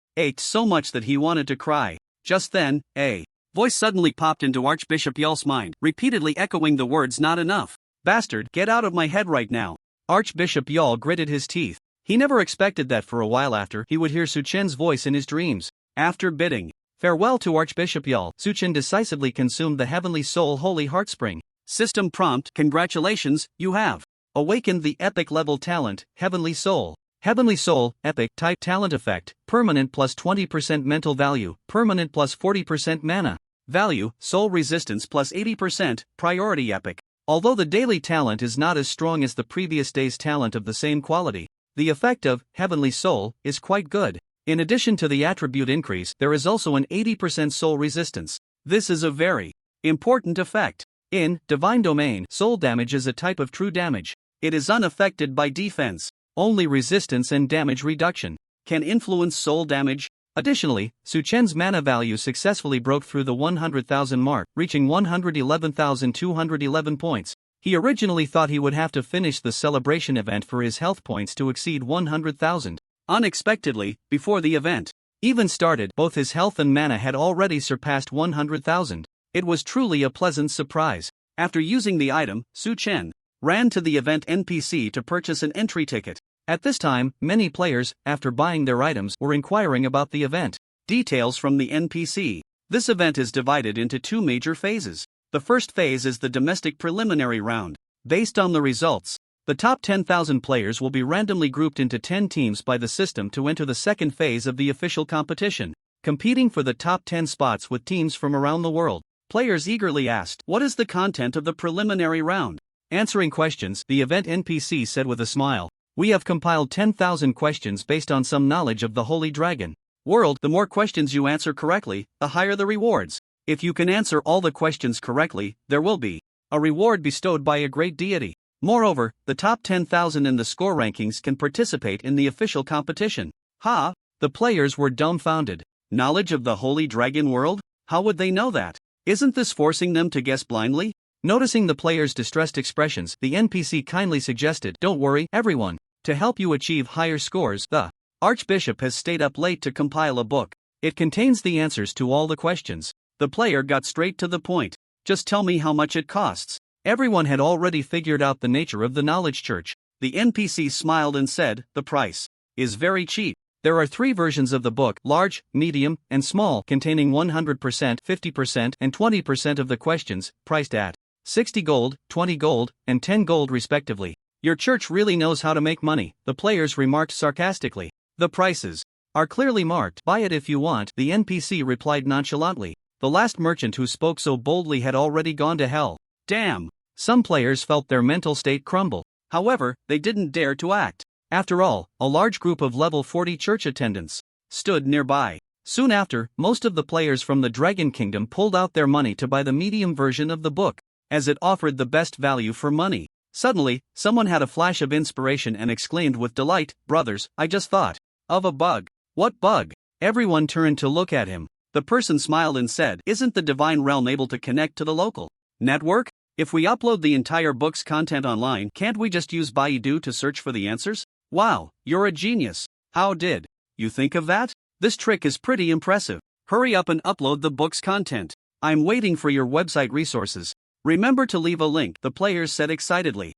so much that he wanted to cry. Just then, a voice suddenly popped into Archbishop Yal's mind, repeatedly echoing the words not enough. Bastard, get out of my head right now. Archbishop Yal gritted his teeth. He never expected that for a while after he would hear Su Chen's voice in his dreams. After bidding farewell to Archbishop Yal, Su Chen decisively consumed the Heavenly Soul Holy Heartspring. System prompt: congratulations, you have awakened the epic level talent, Heavenly Soul. Heavenly Soul, epic type talent effect, permanent plus 20% mental value, permanent plus 40% mana value, soul resistance plus 80%, priority epic. Although the daily talent is not as strong as the previous day's talent of the same quality, the effect of Heavenly Soul is quite good. In addition to the attribute increase, there is also an 80% soul resistance. This is a very important effect. In Divine Domain, soul damage is a type of true damage. It is unaffected by defense. Only resistance and damage reduction can influence soul damage. Additionally, Su Chen's mana value successfully broke through the 100,000 mark, reaching 111,211 points. He originally thought he would have to finish the celebration event for his health points to exceed 100,000. Unexpectedly, before the event even started, both his health and mana had already surpassed 100,000. It was truly a pleasant surprise. After using the item, Su Chen ran to the event NPC to purchase an entry ticket. At this time, many players, after buying their items, were inquiring about the event. Details from the NPC. This event is divided into two major phases. The first phase is the domestic preliminary round. Based on the results, the top 10,000 players will be randomly grouped into 10 teams by the system to enter the second phase of the official competition, competing for the top 10 spots with teams from around the world. Players eagerly asked, "What is the content of the preliminary round?" Answering questions, the event NPC said with a smile, "We have compiled 10,000 questions based on some knowledge of the Holy Dragon world. The more questions you answer correctly, the higher the rewards. If you can answer all the questions correctly, there will be a reward bestowed by a great deity. Moreover, the top 10,000 in the score rankings can participate in the official competition." Ha! The players were dumbfounded. Knowledge of the Holy Dragon world? How would they know that? Isn't this forcing them to guess blindly? Noticing the players' distressed expressions, the NPC kindly suggested, "Don't worry, everyone. To help you achieve higher scores, the Archbishop has stayed up late to compile a book. It contains the answers to all the questions." The player got straight to the point. "Just tell me how much it costs." Everyone had already figured out the nature of the knowledge church. The NPC smiled and said, "The price is very cheap. There are 3 versions of the book, large, medium, and small, containing 100%, 50%, and 20% of the questions, priced at 60 gold, 20 gold, and 10 gold respectively. Your church really knows how to make money," the players remarked sarcastically. "The prices are clearly marked. Buy it if you want," the NPC replied nonchalantly. The last merchant who spoke so boldly had already gone to hell. Damn! Some players felt their mental state crumble. However, they didn't dare to act. After all, a large group of level 40 church attendants stood nearby. Soon after, most of the players from the Dragon Kingdom pulled out their money to buy the medium version of the book, as it offered the best value for money. Suddenly, someone had a flash of inspiration and exclaimed with delight, "Brothers, I just thought of a bug." "What bug?" Everyone turned to look at him. The person smiled and said, "Isn't the Divine Realm able to connect to the local network? If we upload the entire book's content online, can't we just use Baidu to search for the answers?" "Wow, you're a genius. How did you think of that? This trick is pretty impressive. Hurry up and upload the book's content. I'm waiting for your website resources. Remember to leave a link," the players said excitedly.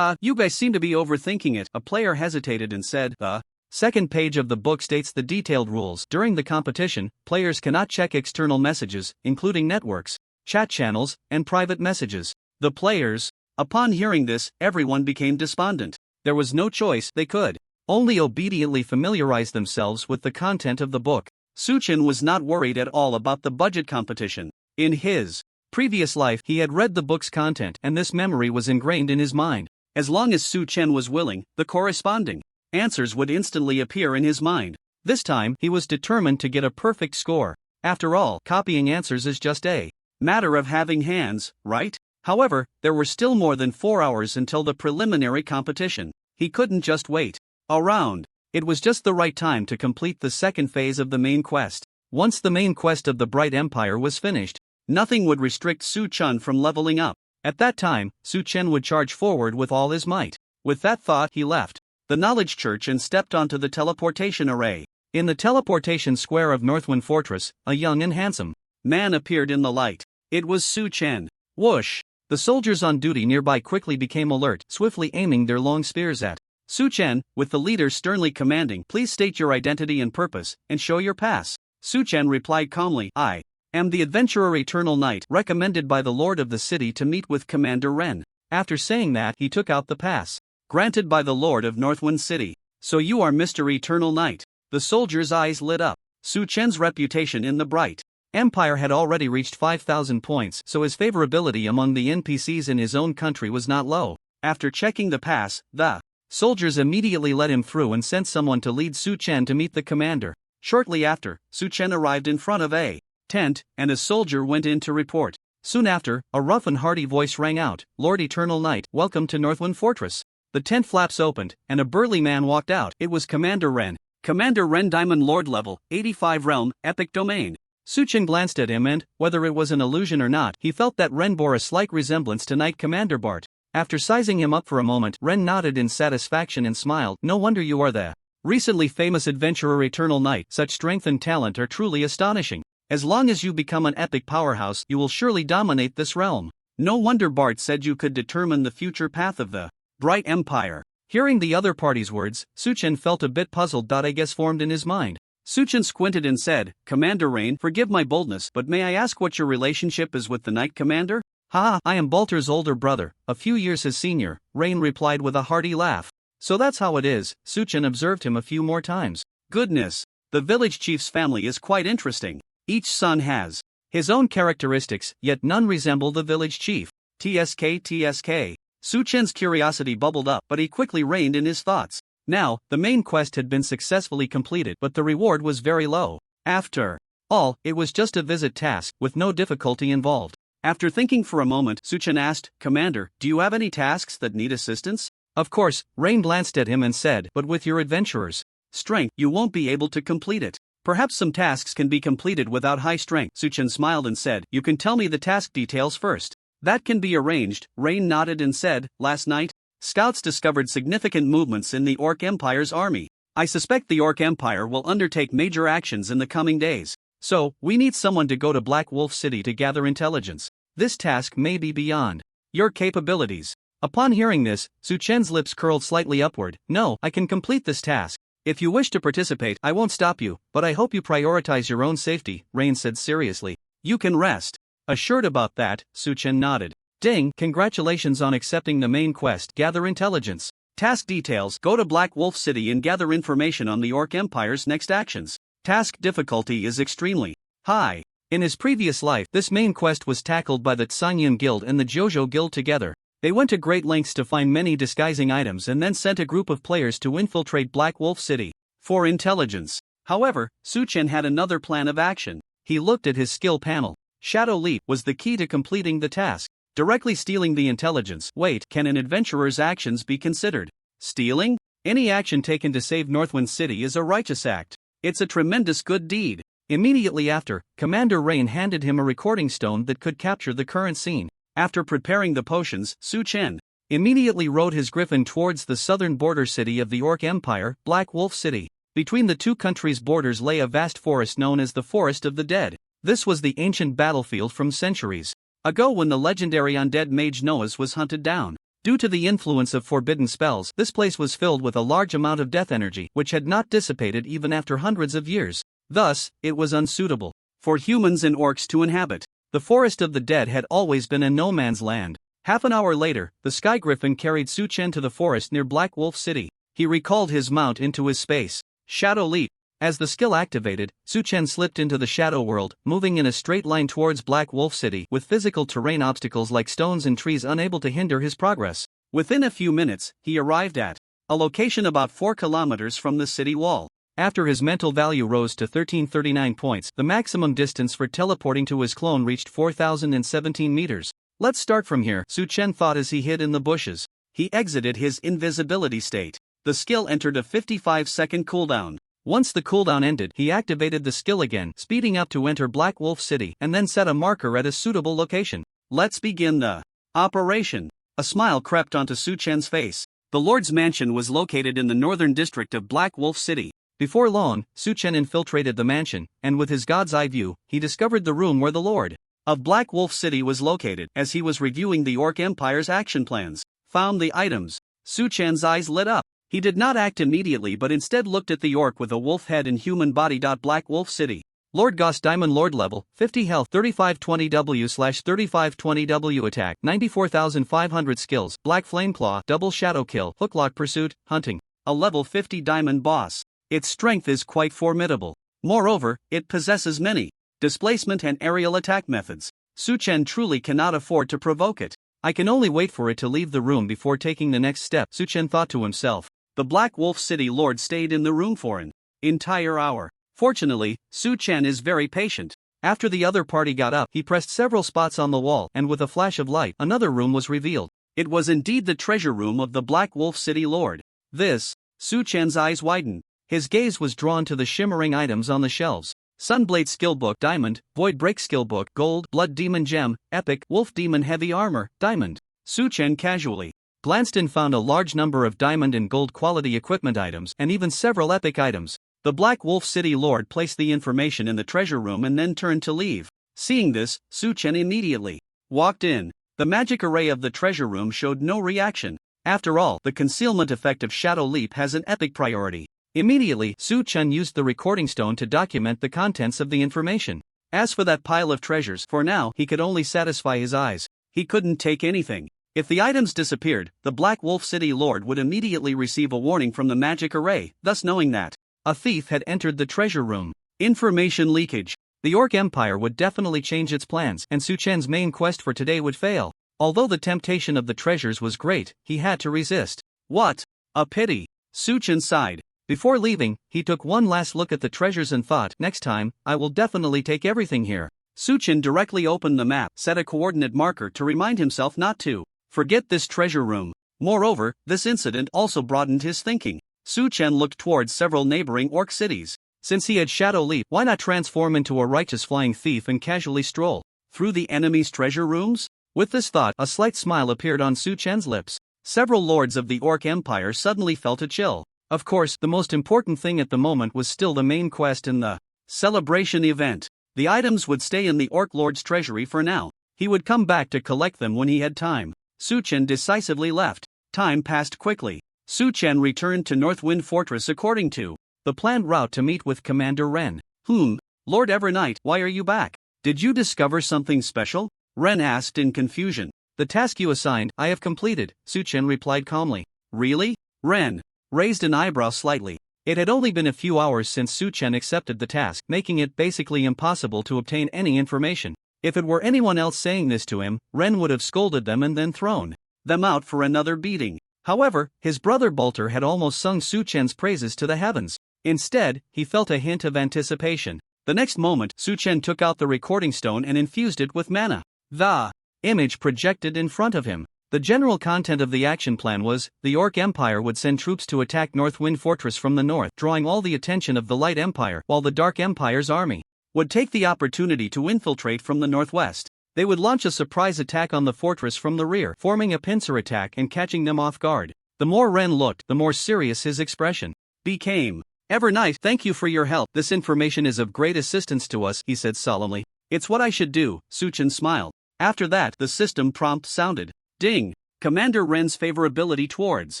You guys seem to be overthinking it." A player hesitated and said, "The second page of the book states the detailed rules. During the competition, players cannot check external messages, including networks, chat channels, and private messages." The players, upon hearing this, everyone became despondent. There was no choice, they could only obediently familiarize themselves with the content of the book. Su Chen was not worried at all about the budget competition. In his previous life, he had read the book's content, and this memory was ingrained in his mind. As long as Su Chen was willing, the corresponding answers would instantly appear in his mind. This time, he was determined to get a perfect score. After all, copying answers is just a matter of having hands, right? However, there were still more than 4 hours until the preliminary competition. He couldn't just wait around. It was just the right time to complete the second phase of the main quest. Once the main quest of the Bright Empire was finished, nothing would restrict Su Chen from leveling up. At that time, Su Chen would charge forward with all his might. With that thought, he left the Knowledge Church and stepped onto the teleportation array. In the teleportation square of Northwind Fortress, a young and handsome man appeared in the light. It was Su Chen. Whoosh! The soldiers on duty nearby quickly became alert, swiftly aiming their long spears at Su Chen, with the leader sternly commanding, "Please state your identity and purpose, and show your pass." Su Chen replied calmly, "I Am the adventurer Eternal Knight recommended by the lord of the city to meet with Commander Ren. After saying that, he took out the pass. Granted by the lord of Northwind City. So you are Mr. Eternal Knight. The soldier's eyes lit up. Su Chen's reputation in the Bright Empire had already reached 5,000 points, so his favorability among the NPCs in his own country was not low. After checking the pass, the soldiers immediately let him through and sent someone to lead Su Chen to meet the commander. Shortly after, Su Chen arrived in front of a tent, and a soldier went in to report. Soon after, a rough and hearty voice rang out, "Lord Eternal Knight, welcome to Northwind Fortress." The tent flaps opened, and a burly man walked out. It was Commander Ren. Commander Ren, Diamond Lord level, 85 realm, epic domain. Su Chen glanced at him and, whether it was an illusion or not, he felt that Ren bore a slight resemblance to Knight Commander Bart. After sizing him up for a moment, Ren nodded in satisfaction and smiled. "No wonder you are the recently famous adventurer Eternal Knight. Such strength and talent are truly astonishing. As long as you become an epic powerhouse, you will surely dominate this realm." No wonder Bart said you could determine the future path of the Bright Empire. Hearing the other party's words, Su Chen felt a bit puzzled. I guess formed in his mind. Su Chen squinted and said, "Commander Rain, forgive my boldness, but may I ask what your relationship is with the Knight Commander?" "Ha, I am Balter's older brother, a few years his senior," Rain replied with a hearty laugh. "So that's how it is." Su Chen observed him a few more times. Goodness, the village chief's family is quite interesting. Each son has his own characteristics, yet none resemble the village chief. TSK. Su Chen's curiosity bubbled up, but he quickly reined in his thoughts. Now, the main quest had been successfully completed, but the reward was very low. After all, it was just a visit task, with no difficulty involved. After thinking for a moment, Su Chen asked, "Commander, do you have any tasks that need assistance?" "Of course," Rain glanced at him and said, "but with your adventurer's strength, you won't be able to complete it. Perhaps some tasks can be completed without high strength." Su Chen smiled and said, "You can tell me the task details first." "That can be arranged," Rain nodded and said, "Last night, scouts discovered significant movements in the Orc Empire's army. I suspect the Orc Empire will undertake major actions in the coming days. So, we need someone to go to Black Wolf City to gather intelligence. This task may be beyond your capabilities." Upon hearing this, Su Chen's lips curled slightly upward. "No, I can complete this task. If you wish to participate, I won't stop you, but I hope you prioritize your own safety," Rain said seriously. "You can rest assured about that," Su Chen nodded. "Ding, congratulations on accepting the main quest. Gather intelligence. Task details: go to Black Wolf City and gather information on the Orc Empire's next actions. Task difficulty is extremely high." In his previous life, this main quest was tackled by the Tsanyan Guild and the Jojo Guild together. They went to great lengths to find many disguising items and then sent a group of players to infiltrate Black Wolf City for intelligence. However, Su Chen had another plan of action. He looked at his skill panel. Shadow Leap was the key to completing the task. Directly stealing the intelligence. Wait, can an adventurer's actions be considered stealing? Any action taken to save Northwind City is a righteous act. It's a tremendous good deed. Immediately after, Commander Rain handed him a recording stone that could capture the current scene. After preparing the potions, Su Chen immediately rode his griffin towards the southern border city of the Orc Empire, Black Wolf City. Between the two countries' borders lay a vast forest known as the Forest of the Dead. This was the ancient battlefield from centuries ago when the legendary undead mage Noahs was hunted down. Due to the influence of forbidden spells, this place was filled with a large amount of death energy, which had not dissipated even after hundreds of years. Thus, it was unsuitable for humans and orcs to inhabit. The Forest of the Dead had always been a no man's land. Half an hour later, the Sky Griffin carried Su Chen to the forest near Black Wolf City. He recalled his mount into his space. Shadow Leap. As the skill activated, Su Chen slipped into the shadow world, moving in a straight line towards Black Wolf City, with physical terrain obstacles like stones and trees unable to hinder his progress. Within a few minutes, he arrived at a location about 4 kilometers from the city wall. After his mental value rose to 1339 points, the maximum distance for teleporting to his clone reached 4017 meters. Let's start from here, Su Chen thought as he hid in the bushes. He exited his invisibility state. The skill entered a 55-second cooldown. Once the cooldown ended, he activated the skill again, speeding up to enter Black Wolf City, and then set a marker at a suitable location. Let's begin the operation. A smile crept onto Su Chen's face. The Lord's mansion was located in the northern district of Black Wolf City. Before long, Su Chen infiltrated the mansion, and with his god's eye view, he discovered the room where the Lord of Black Wolf City was located. As he was reviewing the Orc Empire's action plans, found the items. Su Chen's eyes lit up. He did not act immediately but instead looked at the orc with a wolf head and human body. Black Wolf City Lord Goss Diamond Lord level, 50 health, 3520W/3520W attack, 94,500 skills, Black Flame Claw, double shadow kill, hooklock pursuit, hunting. A level 50 diamond boss. Its strength is quite formidable. Moreover, it possesses many displacement and aerial attack methods. Su Chen truly cannot afford to provoke it. I can only wait for it to leave the room before taking the next step, Su Chen thought to himself. The Black Wolf City Lord stayed in the room for an entire hour. Fortunately, Su Chen is very patient. After the other party got up, he pressed several spots on the wall, and with a flash of light, another room was revealed. It was indeed the treasure room of the Black Wolf City Lord. This, Su Chen's eyes widened. His gaze was drawn to the shimmering items on the shelves. Sunblade Skillbook Diamond, Void Break Skillbook Gold, Blood Demon Gem, Epic, Wolf Demon Heavy Armor, Diamond. Su Chen casually glanced and found a large number of diamond and gold quality equipment items, and even several epic items. The Black Wolf City Lord placed the information in the treasure room and then turned to leave. Seeing this, Su Chen immediately walked in. The magic array of the treasure room showed no reaction. After all, the concealment effect of Shadow Leap has an epic priority. Immediately, Su Chen used the recording stone to document the contents of the information. As for that pile of treasures, for now, he could only satisfy his eyes. He couldn't take anything. If the items disappeared, the Black Wolf City Lord would immediately receive a warning from the magic array, thus knowing that a thief had entered the treasure room. Information leakage. The Orc Empire would definitely change its plans, and Su Chen's main quest for today would fail. Although the temptation of the treasures was great, he had to resist. What a pity. Su Chen sighed. Before leaving, he took one last look at the treasures and thought, next time, I will definitely take everything here. Su Chen directly opened the map, set a coordinate marker to remind himself not to forget this treasure room. Moreover, this incident also broadened his thinking. Su Chen looked towards several neighboring orc cities. Since he had Shadow Leap, why not transform into a righteous flying thief and casually stroll through the enemy's treasure rooms? With this thought, a slight smile appeared on Su Chen's lips. Several lords of the Orc Empire suddenly felt a chill. Of course, the most important thing at the moment was still the main quest in the celebration event. The items would stay in the Orc Lord's treasury for now. He would come back to collect them when he had time. Su Chen decisively left. Time passed quickly. Su Chen returned to Northwind Fortress according to the planned route to meet with Commander Ren. Lord Evernight, why are you back? Did you discover something special? Ren asked in confusion. The task you assigned, I have completed, Su Chen replied calmly. Really? Ren raised an eyebrow slightly. It had only been a few hours since Su Chen accepted the task, making it basically impossible to obtain any information. If it were anyone else saying this to him, Ren would have scolded them and then thrown them out for another beating. However, his brother Bolter had almost sung Su Chen's praises to the heavens. Instead, he felt a hint of anticipation. The next moment, Su Chen took out the recording stone and infused it with mana. The image projected in front of him. The general content of the action plan was, the Orc Empire would send troops to attack Northwind Fortress from the north, drawing all the attention of the Light Empire, while the Dark Empire's army would take the opportunity to infiltrate from the northwest. They would launch a surprise attack on the fortress from the rear, forming a pincer attack and catching them off guard. The more Ren looked, the more serious his expression became. Evernight, thank you for your help. This information is of great assistance to us, he said solemnly. It's what I should do, Su Chen smiled. After that, the system prompt sounded. Ding! Commander Ren's favorability towards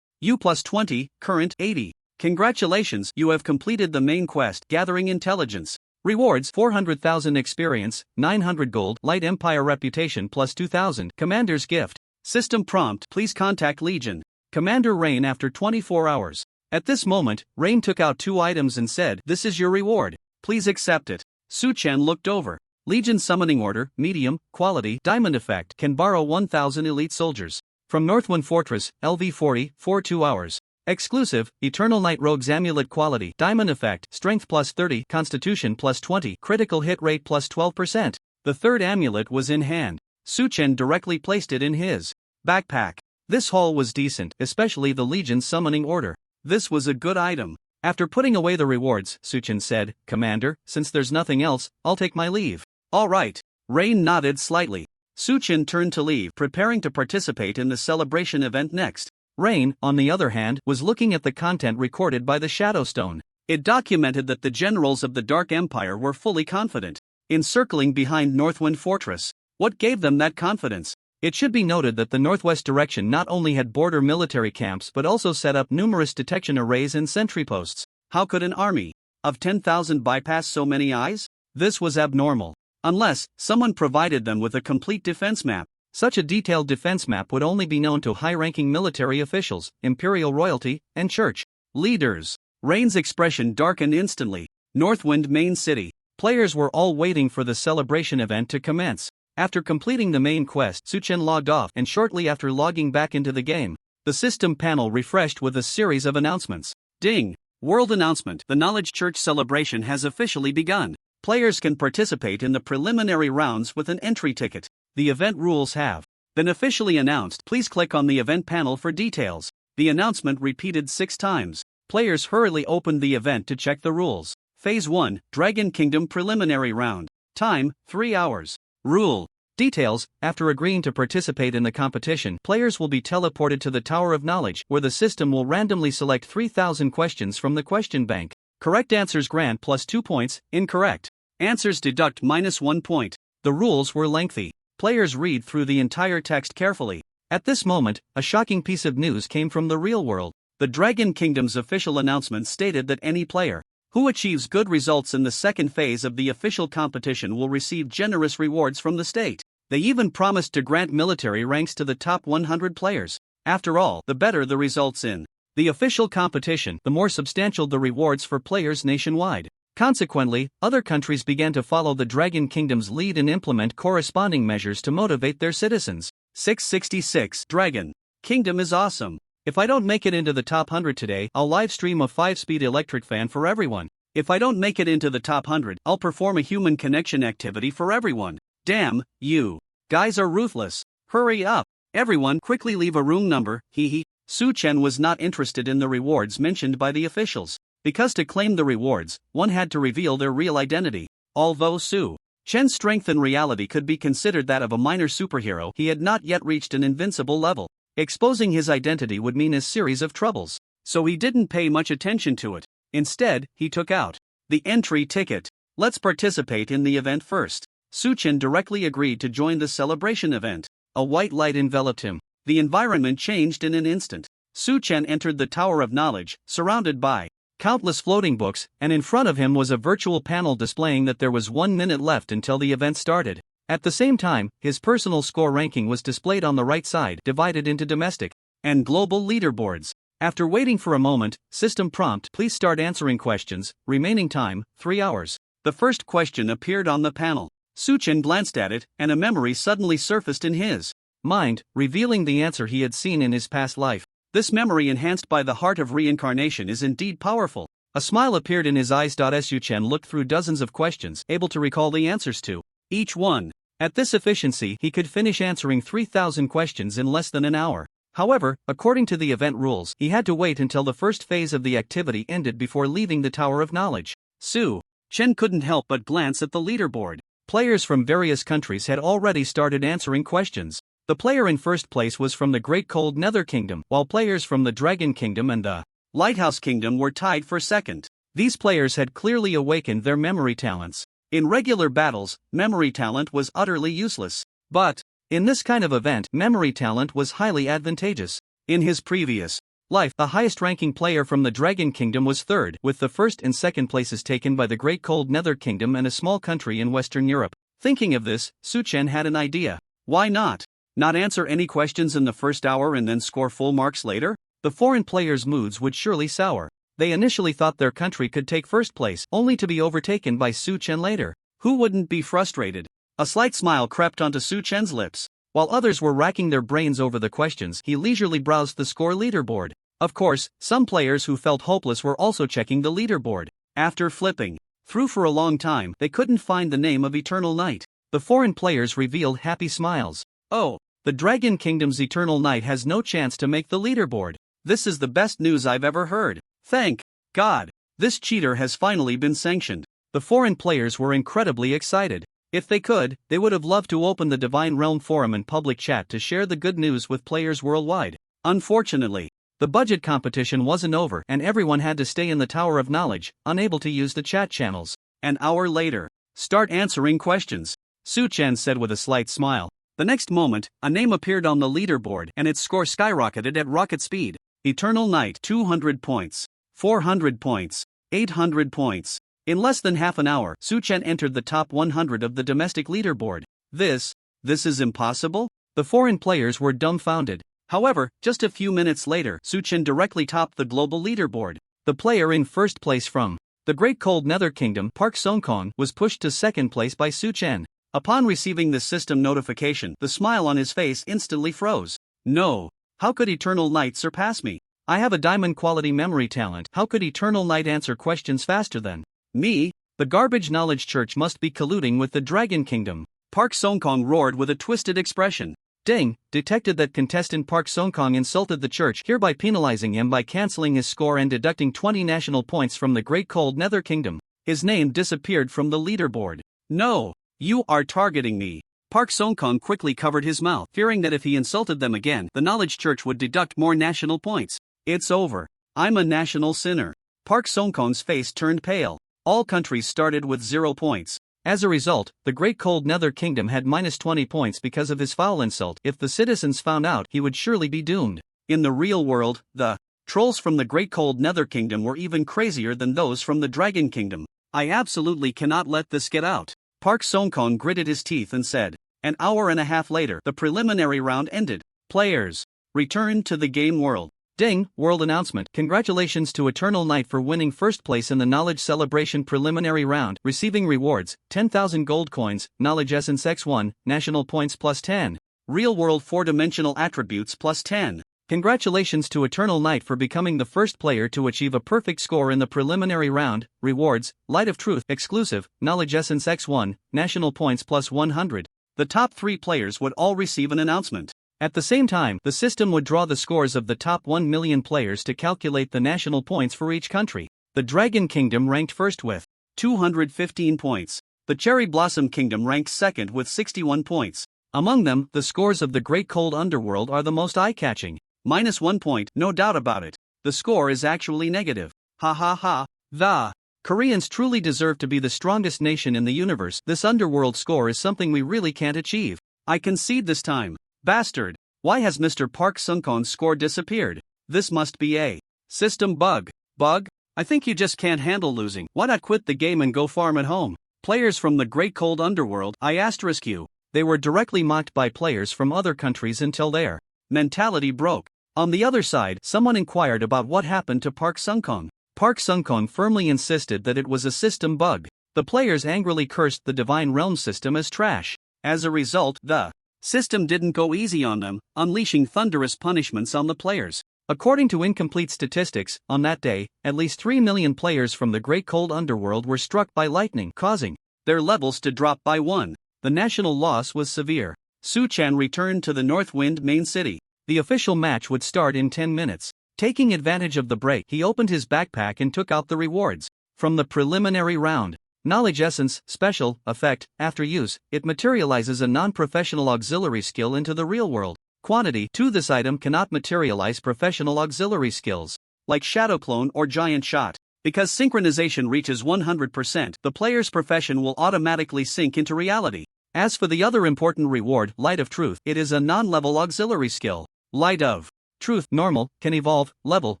you +20, current 80. Congratulations, you have completed the main quest, gathering intelligence. Rewards 400,000 experience, 900 gold, Light Empire reputation +2,000, Commander's gift. System prompt, please contact Legion. Commander Rain after 24 hours. At this moment, Rain took out 2 items and said, this is your reward. Please accept it. Su Chen looked over. Legion Summoning Order, Medium, Quality, Diamond Effect, can borrow 1,000 elite soldiers. From Northwind Fortress, LV40, for 2 hours. Exclusive, Eternal Night Rogue's Amulet Quality, Diamond Effect, Strength +30, Constitution +20, Critical Hit Rate +12%. The third amulet was in hand. Su Chen directly placed it in his backpack. This haul was decent, especially the Legion Summoning Order. This was a good item. After putting away the rewards, Su Chen said, Commander, since there's nothing else, I'll take my leave. All right. Rain nodded slightly. Su Chen turned to leave, preparing to participate in the celebration event next. Rain, on the other hand, was looking at the content recorded by the Shadow Stone. It documented that the generals of the Dark Empire were fully confident in circling behind Northwind Fortress. What gave them that confidence? It should be noted that the northwest direction not only had border military camps but also set up numerous detection arrays and sentry posts. How could an army of 10,000 bypass so many eyes? This was abnormal. Unless someone provided them with a complete defense map. Such a detailed defense map would only be known to high-ranking military officials, imperial royalty, and church leaders. Rain's expression darkened instantly. Northwind main city. Players were all waiting for the celebration event to commence. After completing the main quest, Suchen logged off, and shortly after logging back into the game, the system panel refreshed with a series of announcements. Ding! World announcement. The Knowledge Church celebration has officially begun. Players can participate in the preliminary rounds with an entry ticket. The event rules have been officially announced. Please click on the event panel for details. The announcement repeated 6 times. Players hurriedly opened the event to check the rules. Phase 1, Dragon Kingdom Preliminary Round. Time, 3 hours. Rule. Details. After agreeing to participate in the competition, players will be teleported to the Tower of Knowledge, where the system will randomly select 3,000 questions from the question bank. Correct answers grant +2 points, incorrect answers deduct -1 point. The rules were lengthy. Players read through the entire text carefully. At this moment, a shocking piece of news came from the real world. The Dragon Kingdom's official announcement stated that any player who achieves good results in the second phase of the official competition will receive generous rewards from the state. They even promised to grant military ranks to the top 100 players. After all, the better the results in the official competition, the more substantial the rewards for players nationwide. Consequently, other countries began to follow the Dragon Kingdom's lead and implement corresponding measures to motivate their citizens. 666 Dragon Kingdom is awesome. If I don't make it into the top 100 today, I'll livestream a 5-speed electric fan for everyone. If I don't make it into the top 100, I'll perform a human connection activity for everyone. Damn, you guys are ruthless. Hurry up. Everyone, quickly leave a room number, hehe. Su Chen was not interested in the rewards mentioned by the officials, because to claim the rewards, one had to reveal their real identity. Although Su Chen's strength in reality could be considered that of a minor superhero, he had not yet reached an invincible level. Exposing his identity would mean a series of troubles, so he didn't pay much attention to it. Instead, he took out the entry ticket. Let's participate in the event first. Su Chen directly agreed to join the celebration event. A white light enveloped him. The environment changed in an instant. Su Chen entered the Tower of Knowledge, surrounded by countless floating books, and in front of him was a virtual panel displaying that there was 1 minute left until the event started. At the same time, his personal score ranking was displayed on the right side, divided into domestic and global leaderboards. After waiting for a moment, system prompt, please start answering questions, remaining time, 3 hours. The first question appeared on the panel. Su Chen glanced at it, and a memory suddenly surfaced in his mind, revealing the answer he had seen in his past life. This memory, enhanced by the heart of reincarnation, is indeed powerful. A smile appeared in his eyes. Su Chen looked through dozens of questions, able to recall the answers to each one. At this efficiency, he could finish answering 3,000 questions in less than an hour. However, according to the event rules, he had to wait until the first phase of the activity ended before leaving the Tower of Knowledge. Su Chen couldn't help but glance at the leaderboard. Players from various countries had already started answering questions. The player in first place was from the Great Cold Nether Kingdom, while players from the Dragon Kingdom and the Lighthouse Kingdom were tied for second. These players had clearly awakened their memory talents. In regular battles, memory talent was utterly useless. But in this kind of event, memory talent was highly advantageous. In his previous life, the highest-ranking player from the Dragon Kingdom was third, with the first and second places taken by the Great Cold Nether Kingdom and a small country in Western Europe. Thinking of this, Su Chen had an idea. Why not answer any questions in the first hour and then score full marks later? The foreign players' moods would surely sour. They initially thought their country could take first place, only to be overtaken by Su Chen later. Who wouldn't be frustrated? A slight smile crept onto Su Chen's lips. While others were racking their brains over the questions, he leisurely browsed the score leaderboard. Of course, some players who felt hopeless were also checking the leaderboard. After flipping through for a long time, they couldn't find the name of Eternal Knight. The foreign players revealed happy smiles. Oh, the Dragon Kingdom's Eternal Knight has no chance to make the leaderboard. This is the best news I've ever heard. Thank God. This cheater has finally been sanctioned. The foreign players were incredibly excited. If they could, they would have loved to open the Divine Realm forum and public chat to share the good news with players worldwide. Unfortunately, the budget competition wasn't over and everyone had to stay in the Tower of Knowledge, unable to use the chat channels. An hour later, start answering questions, Su Chen said with a slight smile. The next moment, a name appeared on the leaderboard and its score skyrocketed at rocket speed. Eternal Knight, 200 points, 400 points, 800 points. In less than half an hour, Su Chen entered the top 100 of the domestic leaderboard. This is impossible? The foreign players were dumbfounded. However, just a few minutes later, Su Chen directly topped the global leaderboard. The player in first place from the Great Cold Nether Kingdom, Park Songkong, was pushed to second place by Su Chen. Upon receiving this system notification, the smile on his face instantly froze. No. How could Eternal Night surpass me? I have a diamond quality memory talent. How could Eternal Night answer questions faster than me? The garbage knowledge church must be colluding with the Dragon Kingdom. Park Songkong roared with a twisted expression. Ding, detected that contestant Park Songkong insulted the church, hereby penalizing him by cancelling his score and deducting 20 national points from the Great Cold Nether Kingdom. His name disappeared from the leaderboard. No, you are targeting me. Park Songkong quickly covered his mouth, fearing that if he insulted them again, the Knowledge Church would deduct more national points. It's over. I'm a national sinner. Park Songkong's face turned pale. All countries started with 0 points. As a result, the Great Cold Nether Kingdom had minus 20 points because of his foul insult. If the citizens found out, he would surely be doomed. In the real world, the trolls from the Great Cold Nether Kingdom were even crazier than those from the Dragon Kingdom. I absolutely cannot let this get out. Park Songkong gritted his teeth and said. An hour and a half later, the preliminary round ended. Players, return to the game world. Ding, world announcement. Congratulations to Eternal Night for winning first place in the Knowledge Celebration preliminary round, receiving rewards, 10,000 gold coins, Knowledge Essence X1, national points plus 10. Real world 4-dimensional attributes plus 10. Congratulations to Eternal Night for becoming the first player to achieve a perfect score in the preliminary round, rewards, Light of Truth, exclusive, Knowledge Essence X1, national points plus 100. The top 3 players would all receive an announcement. At the same time, the system would draw the scores of the top 1 million players to calculate the national points for each country. The Dragon Kingdom ranked first with 215 points. The Cherry Blossom Kingdom ranked second with 61 points. Among them, the scores of the Great Cold Underworld are the most eye-catching. Minus 1 point, no doubt about it. The score is actually negative. Ha ha ha. The Koreans truly deserve to be the strongest nation in the universe. This underworld score is something we really can't achieve. I concede this time. Bastard, why has Mr. Park Sungkong's score disappeared? This must be a system bug. Bug? I think you just can't handle losing. Why not quit the game and go farm at home? Players from the Great Cold Underworld, I*Q. They were directly mocked by players from other countries until their mentality broke. On the other side, someone inquired about what happened to Park Sungkong. Park Sungkong firmly insisted that it was a system bug. The players angrily cursed the Divine Realm system as trash. As a result, the system didn't go easy on them, unleashing thunderous punishments on the players. According to incomplete statistics, on that day, at least 3 million players from the Great Cold Underworld were struck by lightning, causing their levels to drop by 1. The national loss was severe. Su Chen returned to the Northwind main city. The official match would start in 10 minutes. Taking advantage of the break, he opened his backpack and took out the rewards. From the preliminary round, Knowledge Essence, Special, Effect, after use, it materializes a non-professional auxiliary skill into the real world. Quantity 2. This item cannot materialize professional auxiliary skills, like Shadow Clone or Giant Shot. Because synchronization reaches 100%, the player's profession will automatically sink into reality. As for the other important reward, Light of Truth, it is a non-level auxiliary skill. Light of Truth, normal, can evolve, level,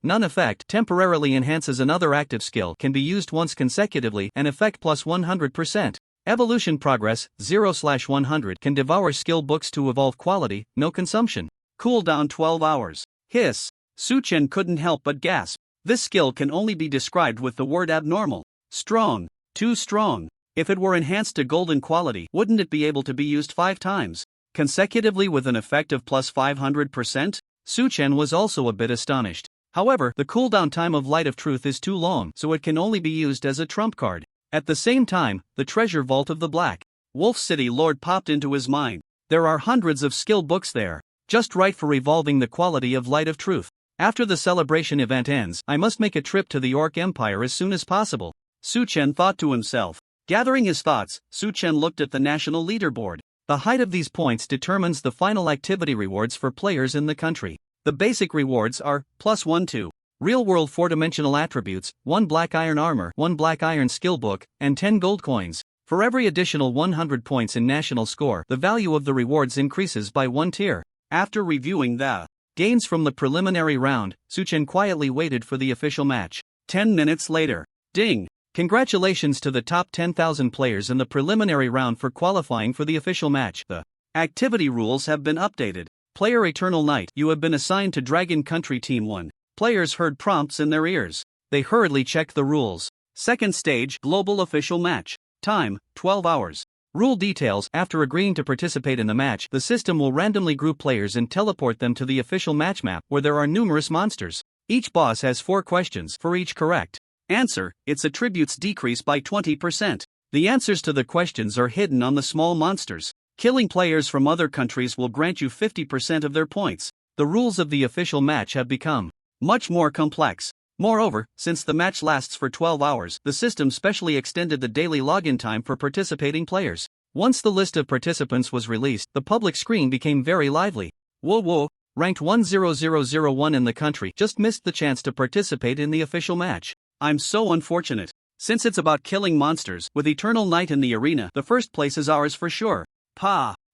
none effect, temporarily enhances another active skill, can be used once consecutively, and effect plus 100%. Evolution progress, 0/100, can devour skill books to evolve quality, no consumption. Cooldown 12 hours. Hiss. Su Chen couldn't help but gasp. This skill can only be described with the word abnormal. Strong. Too strong. If it were enhanced to golden quality, wouldn't it be able to be used 5 times consecutively with an effect of plus 500%? Su Chen was also a bit astonished. However, the cooldown time of Light of Truth is too long, so it can only be used as a trump card. At the same time, the treasure vault of the Black Wolf City Lord popped into his mind. There are hundreds of skill books there, just right for evolving the quality of Light of Truth. After the celebration event ends, I must make a trip to the Orc Empire as soon as possible. Su Chen thought to himself. Gathering his thoughts, Su Chen looked at the national leaderboard. The height of these points determines the final activity rewards for players in the country. The basic rewards are plus 1 to real-world 4-dimensional attributes, 1 black iron armor, 1 black iron skill book, and 10 gold coins. For every additional 100 points in national score, the value of the rewards increases by 1 tier. After reviewing the gains from the preliminary round, Su Chen quietly waited for the official match. 10 minutes later. Ding! Congratulations to the top 10,000 players in the preliminary round for qualifying for the official match. The activity rules have been updated. Player Eternal Knight, you have been assigned to Dragon Country Team 1. Players heard prompts in their ears. They hurriedly checked the rules. Second stage, Global Official Match. Time, 12 hours. Rule details. After agreeing to participate in the match, the system will randomly group players and teleport them to the official match map where there are numerous monsters. Each boss has 4 questions. For each correct answer, its attributes decrease by 20%. The answers to the questions are hidden on the small monsters. Killing players from other countries will grant you 50% of their points. The rules of the official match have become much more complex. Moreover, since the match lasts for 12 hours, the system specially extended the daily login time for participating players. Once the list of participants was released, the public screen became very lively. Whoa, ranked 10001 in the country just missed the chance to participate in the official match. I'm so unfortunate. Since it's about killing monsters, with Eternal Knight in the arena, the first place is ours for sure.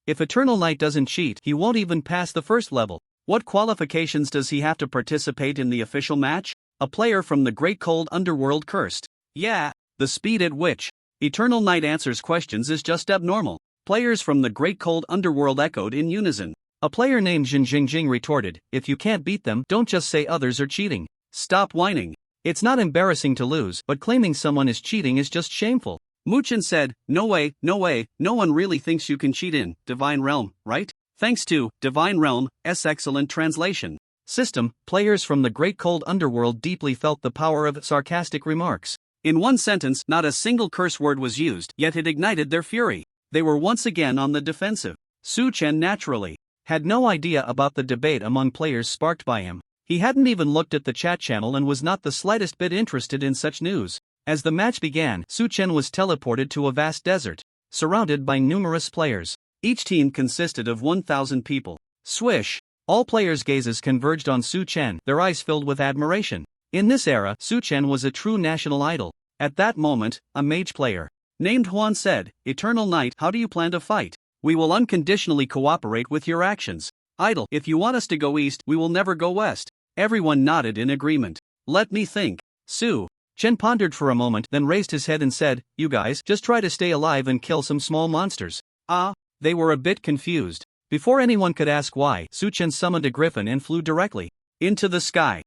If Eternal Knight doesn't cheat, he won't even pass the first level. What qualifications does he have to participate in the official match? A player from the Great Cold Underworld cursed. Yeah, the speed at which Eternal Knight answers questions is just abnormal. Players from the Great Cold Underworld echoed in unison. A player named Jing retorted, if you can't beat them, don't just say others are cheating. Stop whining. It's not embarrassing to lose, but claiming someone is cheating is just shameful. Muchin said, no way, no one really thinks you can cheat in Divine Realm, right? Thanks to Divine Realm's excellent translation system, players from the Great Cold Underworld deeply felt the power of sarcastic remarks. In one sentence, not a single curse word was used, yet it ignited their fury. They were once again on the defensive. Su Chen naturally had no idea about the debate among players sparked by him. He hadn't even looked at the chat channel and was not the slightest bit interested in such news. As the match began, Su Chen was teleported to a vast desert, surrounded by numerous players. Each team consisted of 1,000 people. Swish! All players' gazes converged on Su Chen, their eyes filled with admiration. In this era, Su Chen was a true national idol. At that moment, a mage player named Huan said, Eternal Knight, how do you plan to fight? We will unconditionally cooperate with your actions. Idol, if you want us to go east, we will never go west. Everyone nodded in agreement. Let me think. Su Chen pondered for a moment, then raised his head and said, you guys, just try to stay alive and kill some small monsters. They were a bit confused. Before anyone could ask why, Su Chen summoned a griffin and flew directly into the sky.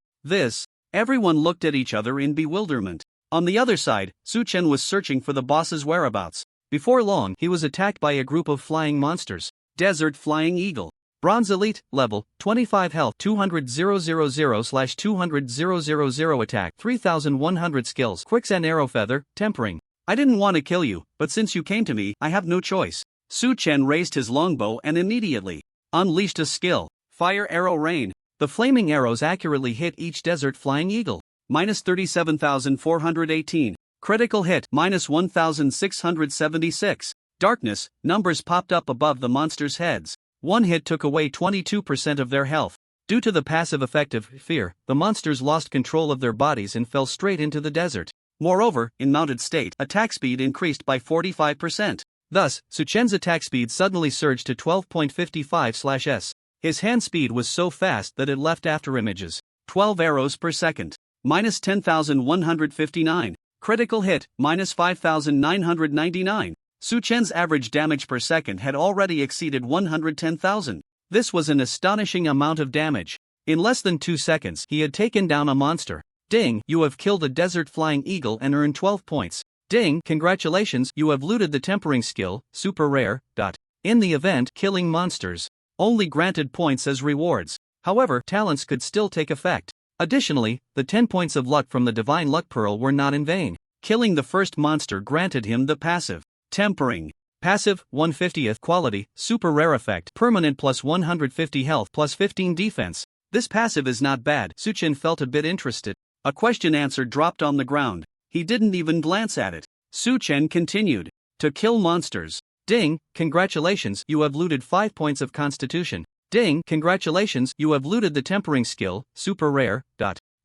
Everyone looked at each other in bewilderment. On the other side, Su Chen was searching for the boss's whereabouts. Before long, he was attacked by a group of flying monsters. Desert Flying Eagle. Bronze Elite, level, 25 health, 200,000/200,000 attack, 3,100 skills, Quicksand Arrow Feather, Tempering. I didn't want to kill you, but since you came to me, I have no choice. Su Chen raised his longbow and immediately unleashed a skill, Fire Arrow Rain. The flaming arrows accurately hit each Desert Flying Eagle. Minus 37,418. Critical hit, minus 1,676. Darkness, numbers popped up above the monsters' heads. One hit took away 22% of their health. Due to the passive effect of fear, the monsters lost control of their bodies and fell straight into the desert. Moreover, in mounted state, attack speed increased by 45%. Thus, Su Chen's attack speed suddenly surged to 12.55/s. His hand speed was so fast that it left afterimages. 12 arrows per second. Minus 10,159. Critical hit, minus 5,999. Su Chen's average damage per second had already exceeded 110,000. This was an astonishing amount of damage. In less than 2 seconds, he had taken down a monster. Ding, you have killed a Desert Flying Eagle and earned 12 points. Ding, congratulations, you have looted the Tempering skill, super rare. In the event, killing monsters only granted points as rewards. However, talents could still take effect. Additionally, the 10 points of luck from the Divine Luck Pearl were not in vain. Killing the first monster granted him the passive. Tempering. Passive, 1/50th quality, super rare effect, permanent plus 150 health plus 15 defense. This passive is not bad. Su Chen felt a bit interested. A question answer dropped on the ground. He didn't even glance at it. Su Chen continued. To kill monsters. Ding, congratulations, you have looted 5 points of constitution. Ding, congratulations, you have looted the Tempering skill, super rare.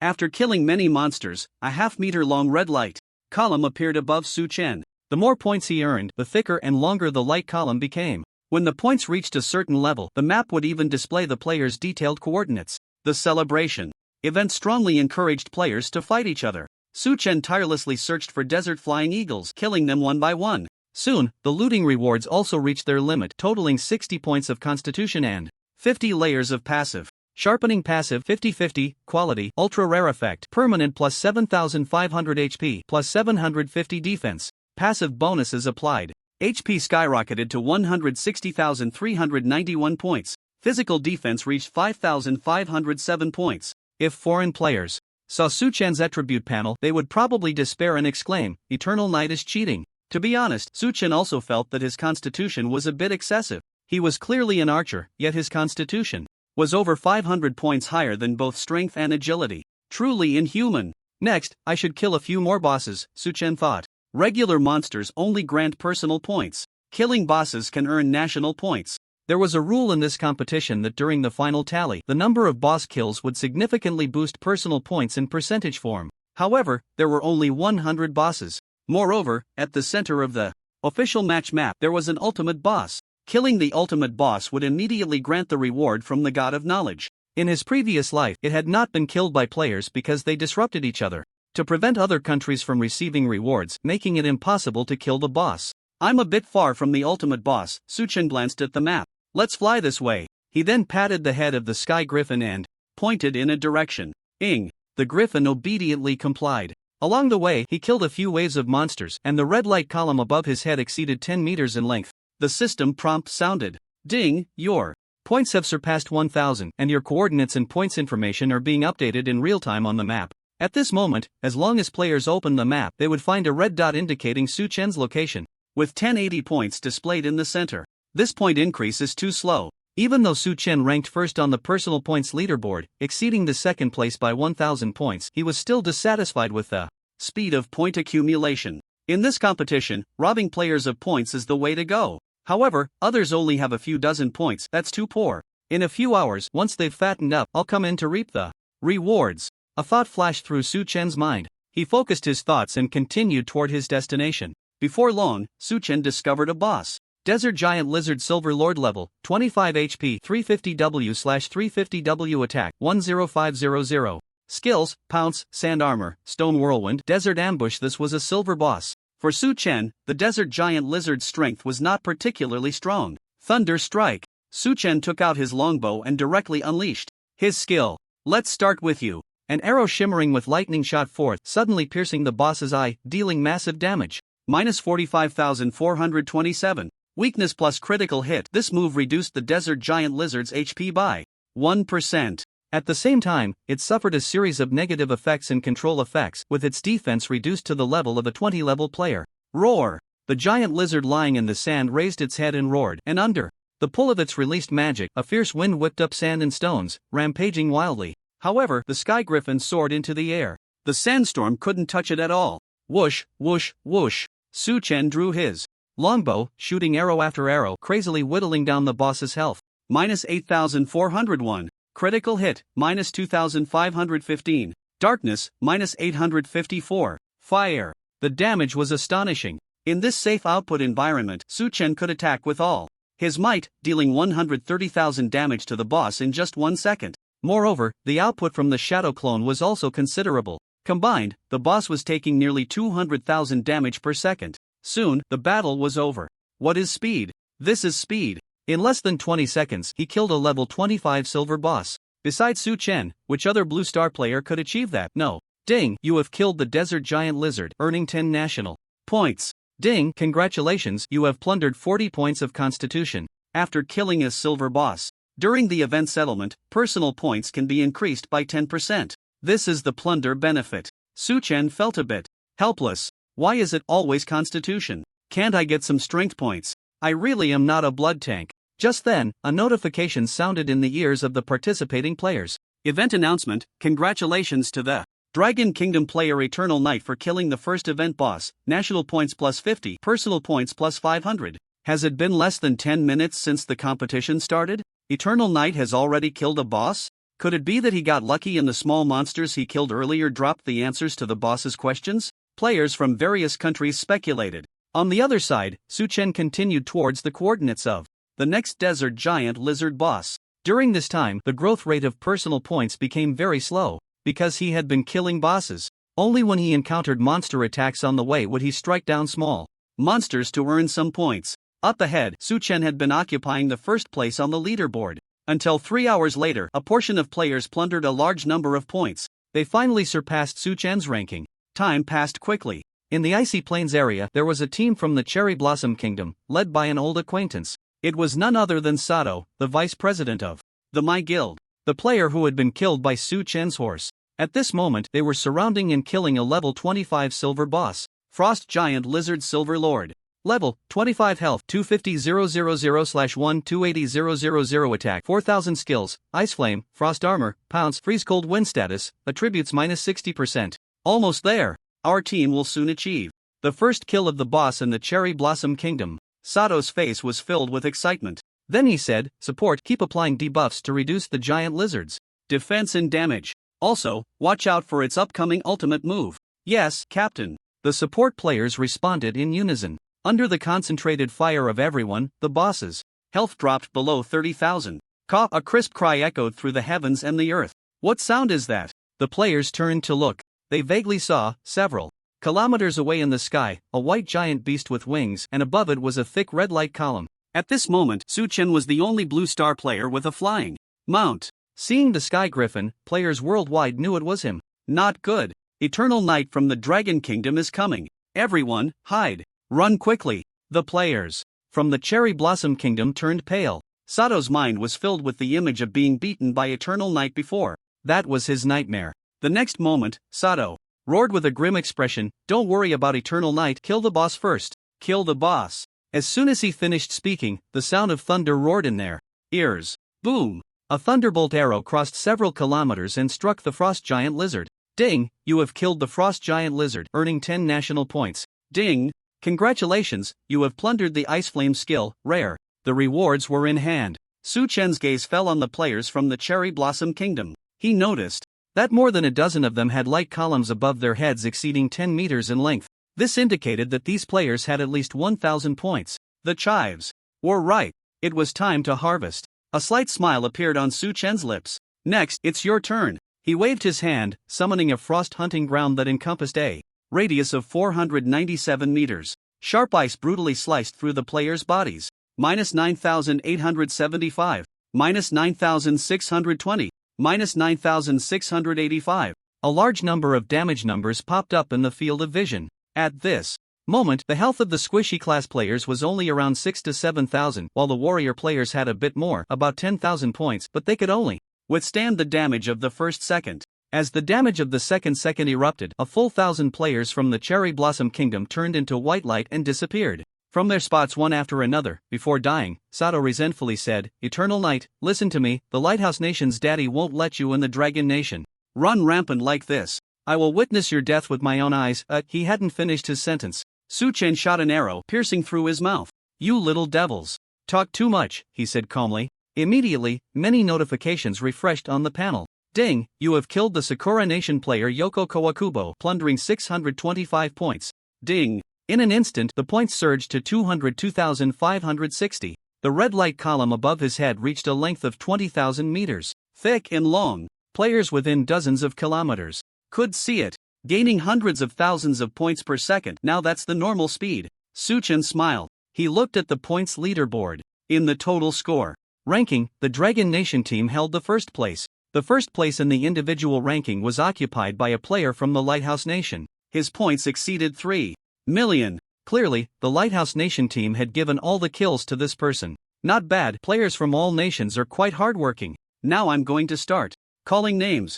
After killing many monsters, a half-meter-long red light column appeared above Su Chen. The more points he earned, the thicker and longer the light column became. When the points reached a certain level, the map would even display the player's detailed coordinates. The celebration event strongly encouraged players to fight each other. Su Chen tirelessly searched for desert flying eagles, killing them one by one. Soon, the looting rewards also reached their limit, totaling 60 points of constitution and 50 layers of passive. Sharpening passive 50-50, quality, ultra rare effect, permanent plus 7500 HP, plus 750 defense. Passive bonuses applied. HP skyrocketed to 160,391 points. Physical defense reached 5,507 points. If foreign players saw Su Chen's attribute panel, they would probably despair and exclaim, Eternal Night is cheating. To be honest, Su Chen also felt that his constitution was a bit excessive. He was clearly an archer, yet his constitution was over 500 points higher than both strength and agility. Truly inhuman. Next, I should kill a few more bosses, Su Chen thought. Regular monsters only grant personal points. Killing bosses can earn national points. There was a rule in this competition that during the final tally, the number of boss kills would significantly boost personal points in percentage form. However, there were only 100 bosses. Moreover, at the center of the official match map, there was an ultimate boss. Killing the ultimate boss would immediately grant the reward from the God of Knowledge. In his previous life, it had not been killed by players because they disrupted each other to prevent other countries from receiving rewards, making it impossible to kill the boss. I'm a bit far from the ultimate boss, Su Chen glanced at the map. Let's fly this way. He then patted the head of the sky griffin and pointed in a direction. Ing. The griffin obediently complied. Along the way, he killed a few waves of monsters, and the red light column above his head exceeded 10 meters in length. The system prompt sounded. Ding, your points have surpassed 1,000, and your coordinates and points information are being updated in real time on the map. At this moment, as long as players open the map, they would find a red dot indicating Su Chen's location, with 1080 points displayed in the center. This point increase is too slow. Even though Su Chen ranked first on the personal points leaderboard, exceeding the second place by 1,000 points, he was still dissatisfied with the speed of point accumulation. In this competition, robbing players of points is the way to go. However, others only have a few dozen points, that's too poor. In a few hours, once they've fattened up, I'll come in to reap the rewards. A thought flashed through Su Chen's mind. He focused his thoughts and continued toward his destination. Before long, Su Chen discovered a boss. Desert Giant Lizard Silver Lord level, 25 HP, 350W/350W attack, 10500. Skills, Pounce, Sand Armor, Stone Whirlwind, Desert Ambush. This was a silver boss. For Su Chen, the Desert Giant Lizard's strength was not particularly strong. Thunder Strike. Su Chen took out his longbow and directly unleashed his skill. Let's start with you. An arrow shimmering with lightning shot forth, suddenly piercing the boss's eye, dealing massive damage. Minus 45,427. Weakness plus critical hit. This move reduced the Desert Giant Lizard's HP by 1%. At the same time, it suffered a series of negative effects and control effects, with its defense reduced to the level of a 20-level player. Roar! The giant lizard lying in the sand raised its head and roared, and under the pull of its released magic, a fierce wind whipped up sand and stones, rampaging wildly. However, the sky griffin soared into the air. The sandstorm couldn't touch it at all. Whoosh, whoosh, whoosh. Su Chen drew his longbow, shooting arrow after arrow, crazily whittling down the boss's health. Minus 8,401. Critical hit, minus 2,515. Darkness, minus 854. Fire. The damage was astonishing. In this safe output environment, Su Chen could attack with all his might, dealing 130,000 damage to the boss in just 1 second. Moreover, the output from the shadow clone was also considerable. Combined, the boss was taking nearly 200,000 damage per second. Soon, the battle was over. What is speed? This is speed. In less than 20 seconds, he killed a level 25 silver boss. Besides Su Chen, which other blue star player could achieve that? No. Ding, you have killed the Desert Giant Lizard, earning 10 national points. Ding, congratulations, you have plundered 40 points of constitution. After killing a silver boss. During the event settlement, personal points can be increased by 10%. This is the plunder benefit. Su Chen felt a bit helpless. Why is it always constitution? Can't I get some strength points? I really am not a blood tank. Just then, a notification sounded in the ears of the participating players. Event announcement, congratulations to the Dragon Kingdom player Eternal Night for killing the first event boss, national points plus 50, personal points plus 500. Has it been less than 10 minutes since the competition started? Eternal Night has already killed a boss? Could it be that he got lucky and the small monsters he killed earlier dropped the answers to the boss's questions? Players from various countries speculated. On the other side, Su Chen continued towards the coordinates of the next Desert Giant Lizard boss. During this time, the growth rate of personal points became very slow, because he had been killing bosses. Only when he encountered monster attacks on the way would he strike down small monsters to earn some points. Up ahead, Su Chen had been occupying the first place on the leaderboard. Until 3 hours later, a portion of players plundered a large number of points. They finally surpassed Su Chen's ranking. Time passed quickly. In the Icy Plains area, there was a team from the Cherry Blossom Kingdom, led by an old acquaintance. It was none other than Sato, the vice president of the My Guild, the player who had been killed by Su Chen's horse. At this moment, they were surrounding and killing a level 25 silver boss, Frost Giant Lizard Silver Lord. Level 25 health 250,000/1 attack 4000 skills, Ice Flame, Frost Armor, Pounce, Freeze Cold Wind status, attributes -60%. Almost there. Our team will soon achieve the first kill of the boss in the Cherry Blossom Kingdom. Sato's face was filled with excitement. Then he said, support, keep applying debuffs to reduce the giant lizards defense and damage. Also, watch out for its upcoming ultimate move. Yes, Captain. The support players responded in unison. Under the concentrated fire of everyone, the boss's health dropped below 30,000. A crisp cry echoed through the heavens and the earth. What sound is that? The players turned to look. They vaguely saw, several kilometers away in the sky, a white giant beast with wings, and above it was a thick red light column. At this moment, Su Chen was the only blue star player with a flying mount. Seeing the sky griffin, players worldwide knew it was him. Not good. Eternal Night from the Dragon Kingdom is coming. Everyone, hide. Run quickly. The players from the Cherry Blossom Kingdom turned pale. Sato's mind was filled with the image of being beaten by Eternal Night before. That was his nightmare. The next moment, Sato roared with a grim expression, "Don't worry about Eternal Night, kill the boss first." Kill the boss. As soon as he finished speaking, the sound of thunder roared in their ears. Boom! A thunderbolt arrow crossed several kilometers and struck the frost giant lizard. Ding! You have killed the frost giant lizard, earning 10 national points. Ding! Congratulations, you have plundered the Ice Flame skill, rare. The rewards were in hand. Su Chen's gaze fell on the players from the Cherry Blossom Kingdom. He noticed that more than a dozen of them had light columns above their heads exceeding 10 meters in length. This indicated that these players had at least 1,000 points. The chives were right. It was time to harvest. A slight smile appeared on Su Chen's lips. Next, it's your turn. He waved his hand, summoning a frost hunting ground that encompassed a radius of 497 meters. Sharp ice brutally sliced through the players' bodies. -9,875. -9,620. -9,685. A large number of damage numbers popped up in the field of vision. At this moment, the health of the squishy class players was only around 6 to 7,000, while the warrior players had a bit more, about 10,000 points, but they could only withstand the damage of the first second. As the damage of the second erupted, a full 1,000 players from the Cherry Blossom Kingdom turned into white light and disappeared from their spots one after another. Before dying, Sato resentfully said, "Eternal Night, listen to me, the Lighthouse Nation's daddy won't let you in the Dragon Nation run rampant like this. I will witness your death with my own eyes." He hadn't finished his sentence. Su Chen shot an arrow, piercing through his mouth. "You little devils. Talk too much," he said calmly. Immediately, many notifications refreshed on the panel. Ding, you have killed the Sakura Nation player Yoko Kawakubo, plundering 625 points. Ding. In an instant, the points surged to 202,560. The red light column above his head reached a length of 20,000 meters, thick and long. Players within dozens of kilometers could see it, gaining hundreds of thousands of points per second. Now that's the normal speed. Su Chen smiled. He looked at the points leaderboard. In the total score ranking, the Dragon Nation team held the first place. The first place in the individual ranking was occupied by a player from the Lighthouse Nation. His points exceeded 3 million. Clearly, the Lighthouse Nation team had given all the kills to this person. Not bad, players from all nations are quite hardworking. Now I'm going to start calling names.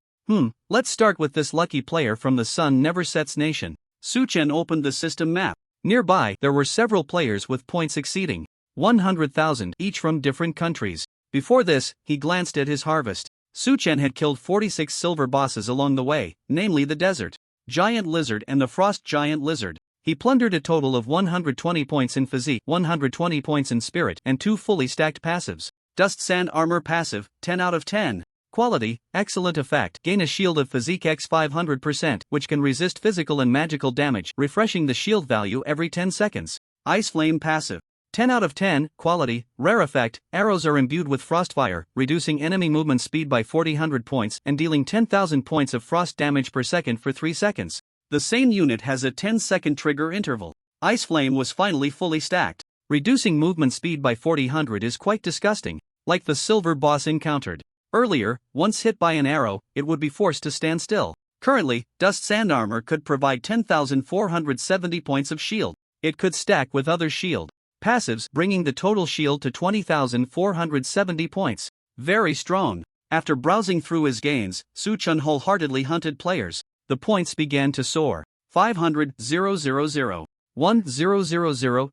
Let's start with this lucky player from the Sun Never Sets Nation. Su Chen opened the system map. Nearby, there were several players with points exceeding 100,000, each from different countries. Before this, he glanced at his harvest. Su Chen had killed 46 silver bosses along the way, namely the Desert Giant Lizard and the Frost Giant Lizard. He plundered a total of 120 points in physique, 120 points in spirit, and 2 fully stacked passives. Dust Sand Armor passive, 10 out of 10. Quality, excellent effect. Gain a shield of physique x 500%, which can resist physical and magical damage, refreshing the shield value every 10 seconds. Ice Flame passive, 10 out of 10, quality, rare effect, arrows are imbued with frostfire, reducing enemy movement speed by 40 points and dealing 10,000 points of frost damage per second for 3 seconds. The same unit has a 10-second trigger interval. Ice Flame was finally fully stacked. Reducing movement speed by 40 is quite disgusting, like the silver boss encountered earlier. Once hit by an arrow, it would be forced to stand still. Currently, Dust Sand Armor could provide 10,470 points of shield. It could stack with other shield passives, bringing the total shield to 20,470 points. Very strong. After browsing through his gains, Su-chan wholeheartedly hunted players. The points began to soar. 500, 000, 1, 000, 000,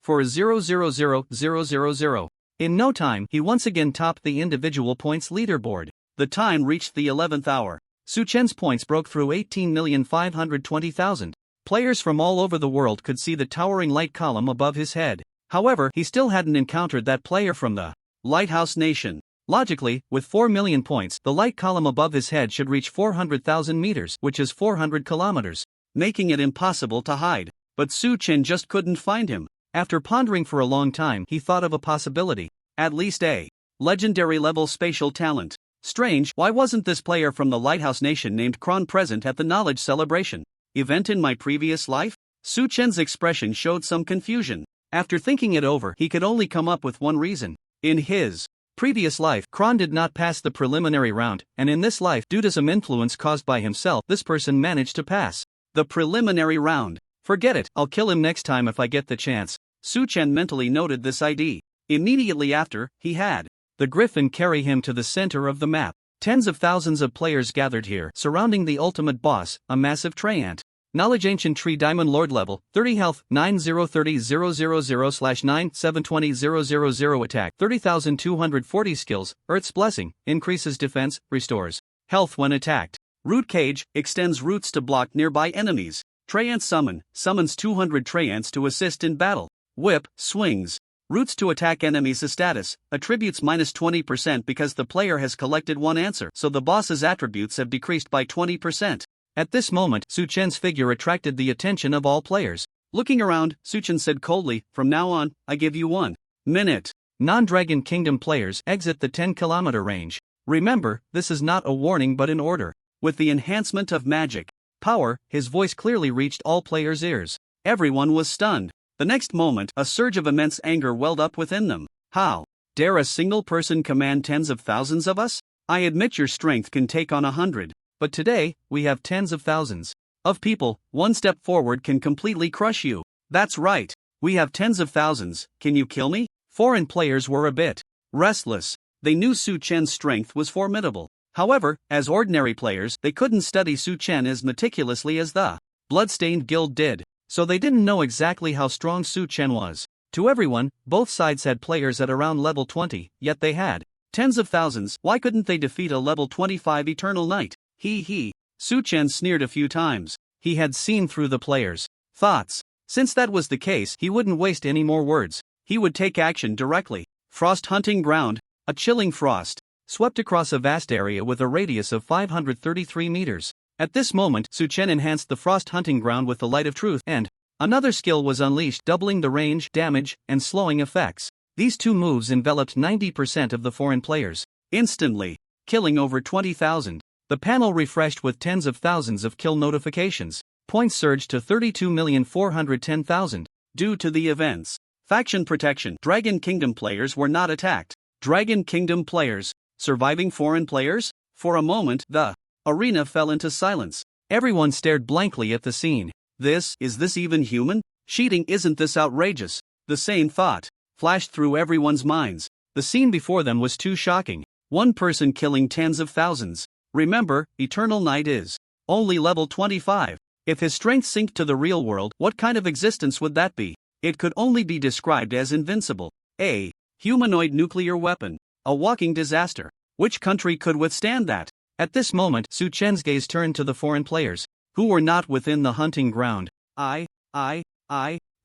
for 000, 000. In no time, he once again topped the individual points leaderboard. The time reached the 11th hour. Su-chan's points broke through 18,520,000. Players from all over the world could see the towering light column above his head. However, he still hadn't encountered that player from the Lighthouse Nation. Logically, with 4 million points, the light column above his head should reach 400,000 meters, which is 400 kilometers, making it impossible to hide. But Su-chan just couldn't find him. After pondering for a long time, he thought of a possibility. At least a legendary level spatial talent. Strange, why wasn't this player from the Lighthouse Nation named Kron present at the Knowledge Celebration event in my previous life? Su-chan's expression showed some confusion. After thinking it over, he could only come up with one reason. In his previous life, Kron did not pass the preliminary round, and in this life, due to some influence caused by himself, this person managed to pass the preliminary round. Forget it, I'll kill him next time if I get the chance. Su-chan mentally noted this idea. Immediately after, he had the Griffin carry him to the center of the map. Tens of thousands of players gathered here, surrounding the ultimate boss, a massive Treant. Knowledge Ancient Tree Diamond Lord level, 30 health, 9030-000/9 attack, 30,240 skills, Earth's Blessing, increases defense, restores health when attacked. Root Cage, extends roots to block nearby enemies. Treant Summon, summons 200 Treants to assist in battle. Whip, swings roots to attack enemies. A status, attributes minus 20% because the player has collected one answer, so the boss's attributes have decreased by 20%. At this moment, Su-chan's figure attracted the attention of all players. Looking around, Su-chan said coldly, "From now on, I give you 1 minute. Non-Dragon Kingdom players exit the 10-kilometer range. Remember, this is not a warning but an order." With the enhancement of magic power, his voice clearly reached all players' ears. Everyone was stunned. The next moment, a surge of immense anger welled up within them. How dare a single person command tens of thousands of us? I admit your strength can take on 100. But today, we have tens of thousands of people. One step forward can completely crush you. That's right. We have tens of thousands. Can you kill me? Foreign players were a bit restless. They knew Su-chan's strength was formidable. However, as ordinary players, they couldn't study Su-chan as meticulously as the Bloodstained Guild did. So they didn't know exactly how strong Su-chan was. To everyone, both sides had players at around level 20, yet they had tens of thousands. Why couldn't they defeat a level 25 Eternal Knight? Su-chan sneered a few times. He had seen through the players' thoughts. Since that was the case, he wouldn't waste any more words. He would take action directly. Frost Hunting Ground. A chilling frost swept across a vast area with a radius of 533 meters. At this moment, Su-chan enhanced the Frost Hunting Ground with the Light of Truth, and another skill was unleashed, doubling the range, damage, and slowing effects. These two moves enveloped 90% of the foreign players instantly, killing over 20,000. The panel refreshed with tens of thousands of kill notifications. Points surged to 32,410,000. Due to the events. Faction protection. Dragon Kingdom players were not attacked. Dragon Kingdom players surviving foreign players? For a moment, the arena fell into silence. Everyone stared blankly at the scene. Is this even human? Cheating, isn't this outrageous? The same thought flashed through everyone's minds. The scene before them was too shocking. One person killing tens of thousands. Remember, Eternal Knight is only level 25. If his strength synced to the real world, what kind of existence would that be? It could only be described as invincible. A humanoid nuclear weapon. A walking disaster. Which country could withstand that? At this moment, Su-chan's gaze turned to the foreign players, who were not within the hunting ground. They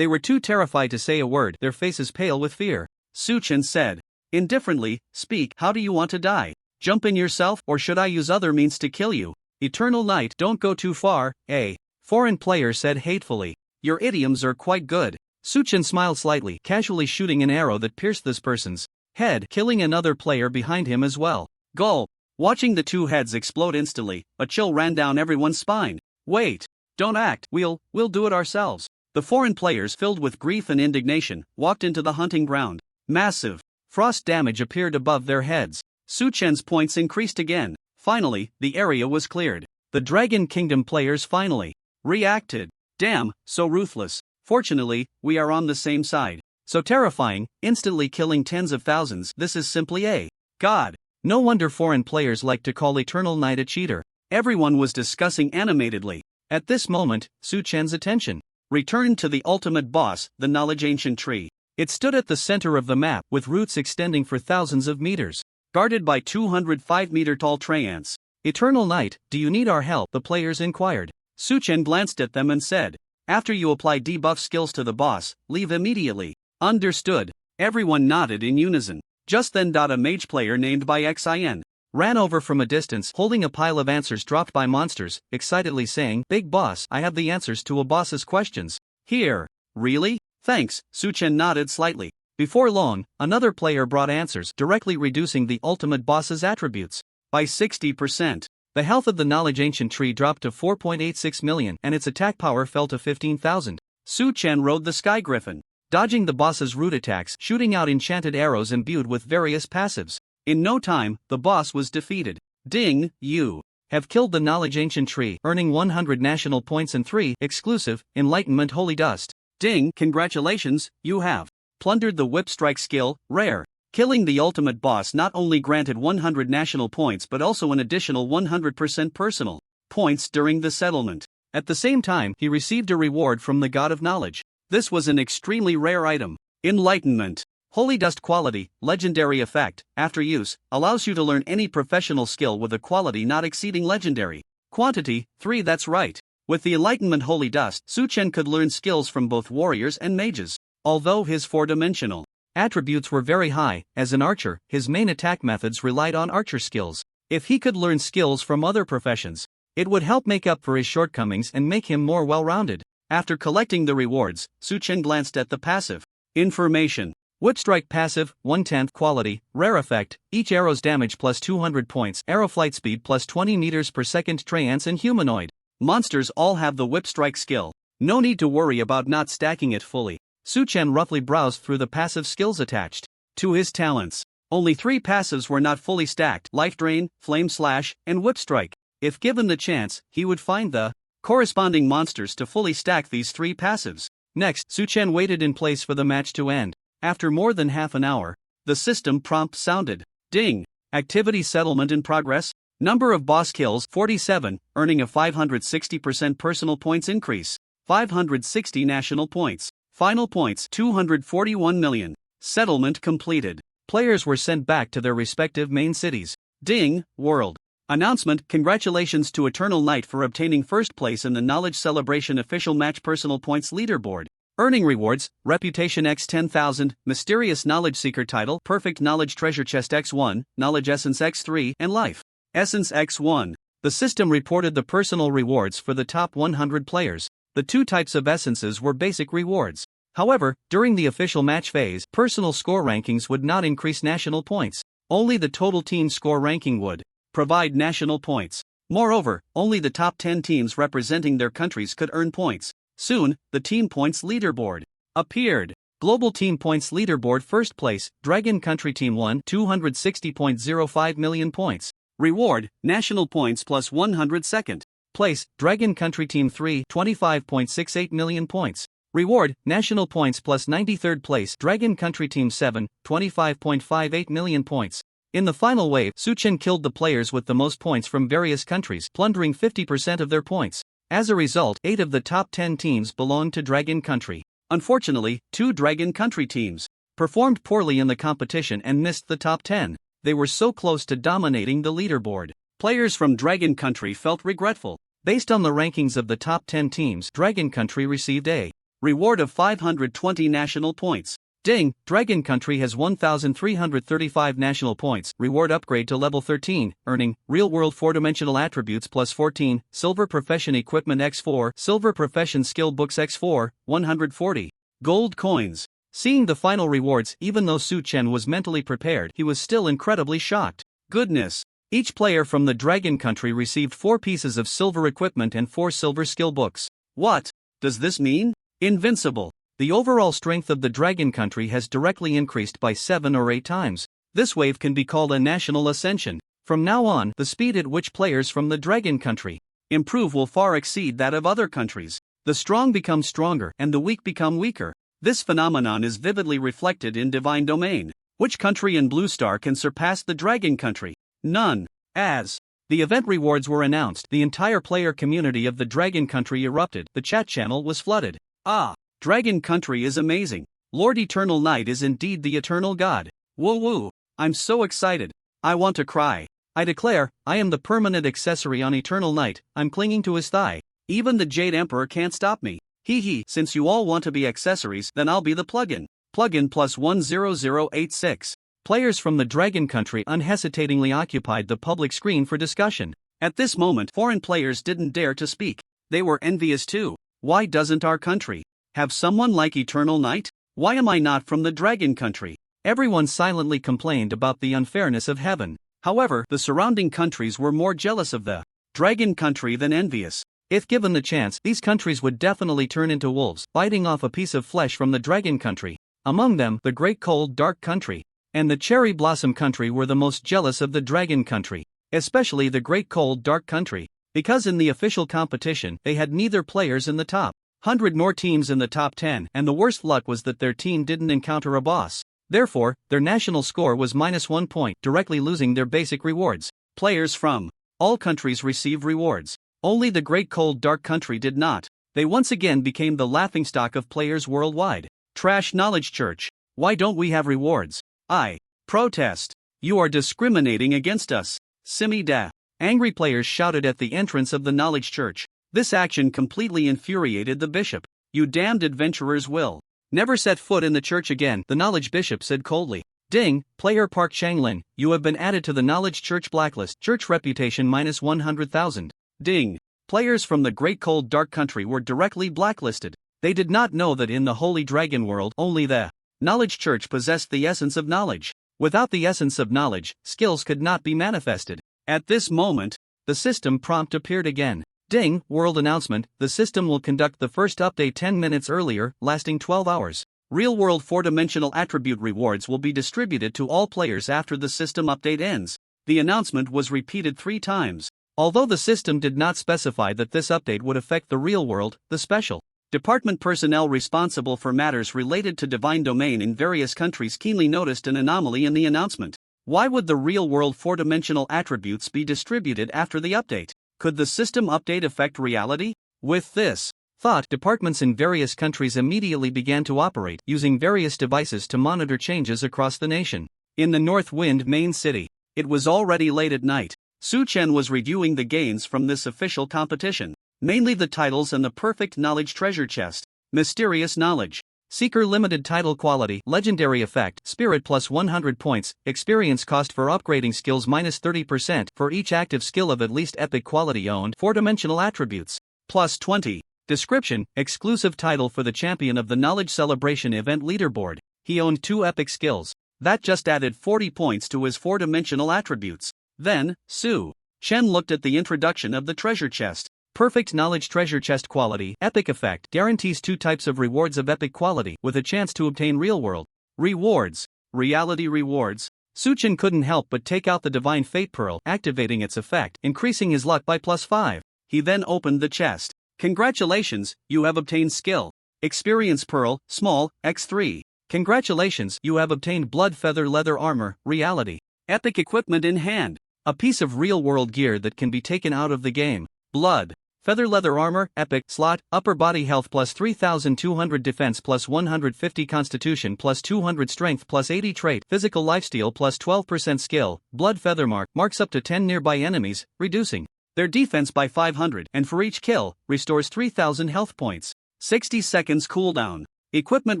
were too terrified to say a word, their faces pale with fear. Su-chan said indifferently, "Speak, how do you want to die? Jump in yourself, or should I use other means to kill you?" "Eternal Knight, don't go too far." A foreign player said hatefully. "Your idioms are quite good. Suchen smiled slightly, casually shooting an arrow that pierced this person's head, killing another player behind him as well. Gulp. Watching the two heads explode instantly, a chill ran down everyone's spine. Wait. Don't act, we'll do it ourselves. The foreign players, filled with grief and indignation, walked into the hunting ground. Massive frost damage appeared above their heads. Suchen's points increased again. Finally, the area was cleared. The Dragon Kingdom players finally reacted. Damn, so ruthless. Fortunately, we are on the same side. So terrifying, instantly killing tens of thousands. This is simply a god. No wonder foreign players like to call Eternal Night a cheater. Everyone was discussing animatedly. At this moment, Suchen's attention returned to the ultimate boss, the Knowledge Ancient Tree. It stood at the center of the map, with roots extending for thousands of meters, guarded by 205-meter-tall treants. Eternal Night, do you need our help? The players inquired. Suchen glanced at them and said, after you apply debuff skills to the boss, leave immediately. Understood. Everyone nodded in unison. Just then, a mage player named by Xin ran over from a distance, holding a pile of answers dropped by monsters, excitedly saying, Big boss, I have the answers to a boss's questions. Here. Really? Thanks, Suchen nodded slightly. Before long, another player brought answers, directly reducing the ultimate boss's attributes by 60%. The health of the Knowledge Ancient Tree dropped to 4.86 million, and its attack power fell to 15,000. Suchen rode the Sky Griffin, dodging the boss's root attacks, shooting out enchanted arrows imbued with various passives. In no time, the boss was defeated. Ding, you have killed the Knowledge Ancient Tree, earning 100 national points and 3 exclusive Enlightenment Holy Dust. Ding, congratulations, you have plundered the Whip Strike skill, rare. Killing the ultimate boss not only granted 100 national points but also an additional 100% personal points during the settlement. At the same time, he received a reward from the God of Knowledge. This was an extremely rare item. Enlightenment. Holy Dust quality, legendary effect, after use, allows you to learn any professional skill with a quality not exceeding legendary. Quantity, 3. That's right. With the Enlightenment Holy Dust, Suchen could learn skills from both warriors and mages. Although his 4-dimensional attributes were very high, as an archer, his main attack methods relied on archer skills. If he could learn skills from other professions, it would help make up for his shortcomings and make him more well-rounded. After collecting the rewards, Suchen glanced at the passive information. Whip Strike passive, 1/10 quality, rare effect, each arrow's damage plus 200 points, arrow flight speed plus 20 meters per second, treants and humanoid monsters all have the Whip Strike skill. No need to worry about not stacking it fully. Suchen roughly browsed through the passive skills attached to his talents. Only 3 passives were not fully stacked: Life Drain, Flame Slash, and Whip Strike. If given the chance, he would find the corresponding monsters to fully stack these 3 passives. Next, Suchen waited in place for the match to end. After more than half an hour, the system prompt sounded. Ding. Activity settlement in progress. Number of boss kills 47, earning a 560% personal points increase. 560 national points. Final points 241 million. Settlement completed. Players were sent back to their respective main cities. Ding. World. Announcement. Congratulations to Eternal Night for obtaining first place in the Knowledge Celebration official match personal points leaderboard. Earning rewards: Reputation X 10,000, Mysterious Knowledge Seeker title, Perfect Knowledge Treasure Chest X1, Knowledge Essence X3, and Life Essence X1. The system reported the personal rewards for the top 100 players. The 2 types of essences were basic rewards. However, during the official match phase, personal score rankings would not increase national points. Only the total team score ranking would provide national points. Moreover, only the top 10 teams representing their countries could earn points. Soon, the Team Points Leaderboard appeared. Global Team Points Leaderboard. First place, Dragon Country Team 1, 260.05 million points. Reward, national points plus 100. Second place, Dragon Country Team 3, 25.68 million points. Reward, national points plus 90. Third place, Dragon Country Team 7, 25.58 million points. In the final wave, Suchen killed the players with the most points from various countries, plundering 50% of their points. As a result, 8 of the top 10 teams belonged to Dragon Country. Unfortunately, 2 Dragon Country teams performed poorly in the competition and missed the top 10. They were so close to dominating the leaderboard. Players from Dragon Country felt regretful. Based on the rankings of the top 10 teams, Dragon Country received a reward of 520 national points. Ding, Dragon Country has 1,335 national points. Reward upgrade to level 13, earning real-world 4-dimensional attributes plus 14, Silver Profession Equipment X4, Silver Profession Skill Books X4, 140. Gold coins. Seeing the final rewards, even though Su Chen was mentally prepared, he was still incredibly shocked. Goodness. Each player from the Dragon Country received 4 pieces of silver equipment and 4 silver skill books. What does this mean? Invincible. The overall strength of the Dragon Country has directly increased by 7 or 8 times. This wave can be called a national ascension. From now on, the speed at which players from the Dragon Country improve will far exceed that of other countries. The strong become stronger and the weak become weaker. This phenomenon is vividly reflected in Divine Domain. Which country in Blue Star can surpass the Dragon Country? None. As the event rewards were announced, the entire player community of the Dragon Country erupted. The chat channel was flooded. Ah, Dragon Country is amazing. Lord Eternal Knight is indeed the eternal god. Woo woo. I'm so excited. I want to cry. I declare, I am the permanent accessory on Eternal Knight. I'm clinging to his thigh. Even the Jade Emperor can't stop me. Hee hee, since you all want to be accessories, then I'll be the plugin. Plugin plus 10086. Players from the Dragon Country unhesitatingly occupied the public screen for discussion. At this moment, foreign players didn't dare to speak. They were envious too. Why doesn't our country have someone like Eternal Knight? Why am I not from the Dragon Country? Everyone silently complained about the unfairness of heaven. However, the surrounding countries were more jealous of the Dragon Country than envious. If given the chance, these countries would definitely turn into wolves, biting off a piece of flesh from the Dragon Country. Among them, the Great Cold Dark Country and the Cherry Blossom Country were the most jealous of the Dragon Country, especially the Great Cold Dark Country, because in the official competition, they had neither players in the top 100 nor teams in the top 10, and the worst luck was that their team didn't encounter a boss. Therefore, their national score was -1 point, directly losing their basic rewards. Players from all countries received rewards. Only the Great Cold Dark Country did not. They once again became the laughingstock of players worldwide. Trash Knowledge Church. Why don't we have rewards? I protest. You are discriminating against us. Simi da. Angry players shouted at the entrance of the Knowledge Church. This action completely infuriated the bishop. You damned adventurers will never set foot in the church again, the Knowledge Bishop said coldly. Ding, player Park Changlin, you have been added to the Knowledge Church blacklist. Church reputation -100,000. Ding. Players from the Great Cold Dark Country were directly blacklisted. They did not know that in the Holy Dragon world, only the Knowledge Church possessed the essence of knowledge. Without the essence of knowledge, skills could not be manifested. At this moment, the system prompt appeared again. Ding, world announcement, the system will conduct the first update 10 minutes earlier, lasting 12 hours. Real-world 4-dimensional attribute rewards will be distributed to all players after the system update ends. The announcement was repeated 3 times. Although the system did not specify that this update would affect the real world, the special department personnel responsible for matters related to Divine Domain in various countries keenly noticed an anomaly in the announcement. Why would the real-world 4-dimensional attributes be distributed after the update? Could the system update affect reality? With this thought, departments in various countries immediately began to operate, using various devices to monitor changes across the nation. In the North Wind main city, it was already late at night. Su Chen was reviewing the gains from this official competition, mainly the titles and the perfect knowledge treasure chest. Mysterious knowledge. Seeker limited title quality, legendary effect, spirit plus 100 points, experience cost for upgrading skills -30% for each active skill of at least epic quality owned, 4-dimensional attributes, plus 20. Description, exclusive title for the champion of the Knowledge Celebration event leaderboard. He owned 2 epic skills. That just added 40 points to his 4-dimensional attributes. Then, Su Chen looked at the introduction of the treasure chest. Perfect knowledge treasure chest quality, epic effect, guarantees 2 types of rewards of epic quality, with a chance to obtain real-world rewards. Reality rewards. Su Chen couldn't help but take out the Divine Fate Pearl, activating its effect, increasing his luck by +5. He then opened the chest. Congratulations, you have obtained skill. Experience Pearl, small, x3. Congratulations, you have obtained Blood Feather Leather Armor, reality. Epic equipment in hand. A piece of real-world gear that can be taken out of the game. Blood Feather Leather Armor, epic, slot, upper body health plus 3200 defense plus 150 constitution plus 200 strength plus 80 trait, physical lifesteal plus 12% skill, blood feather marks up to 10 nearby enemies, reducing their defense by 500, and for each kill, restores 3000 health points. 60 seconds cooldown. Equipment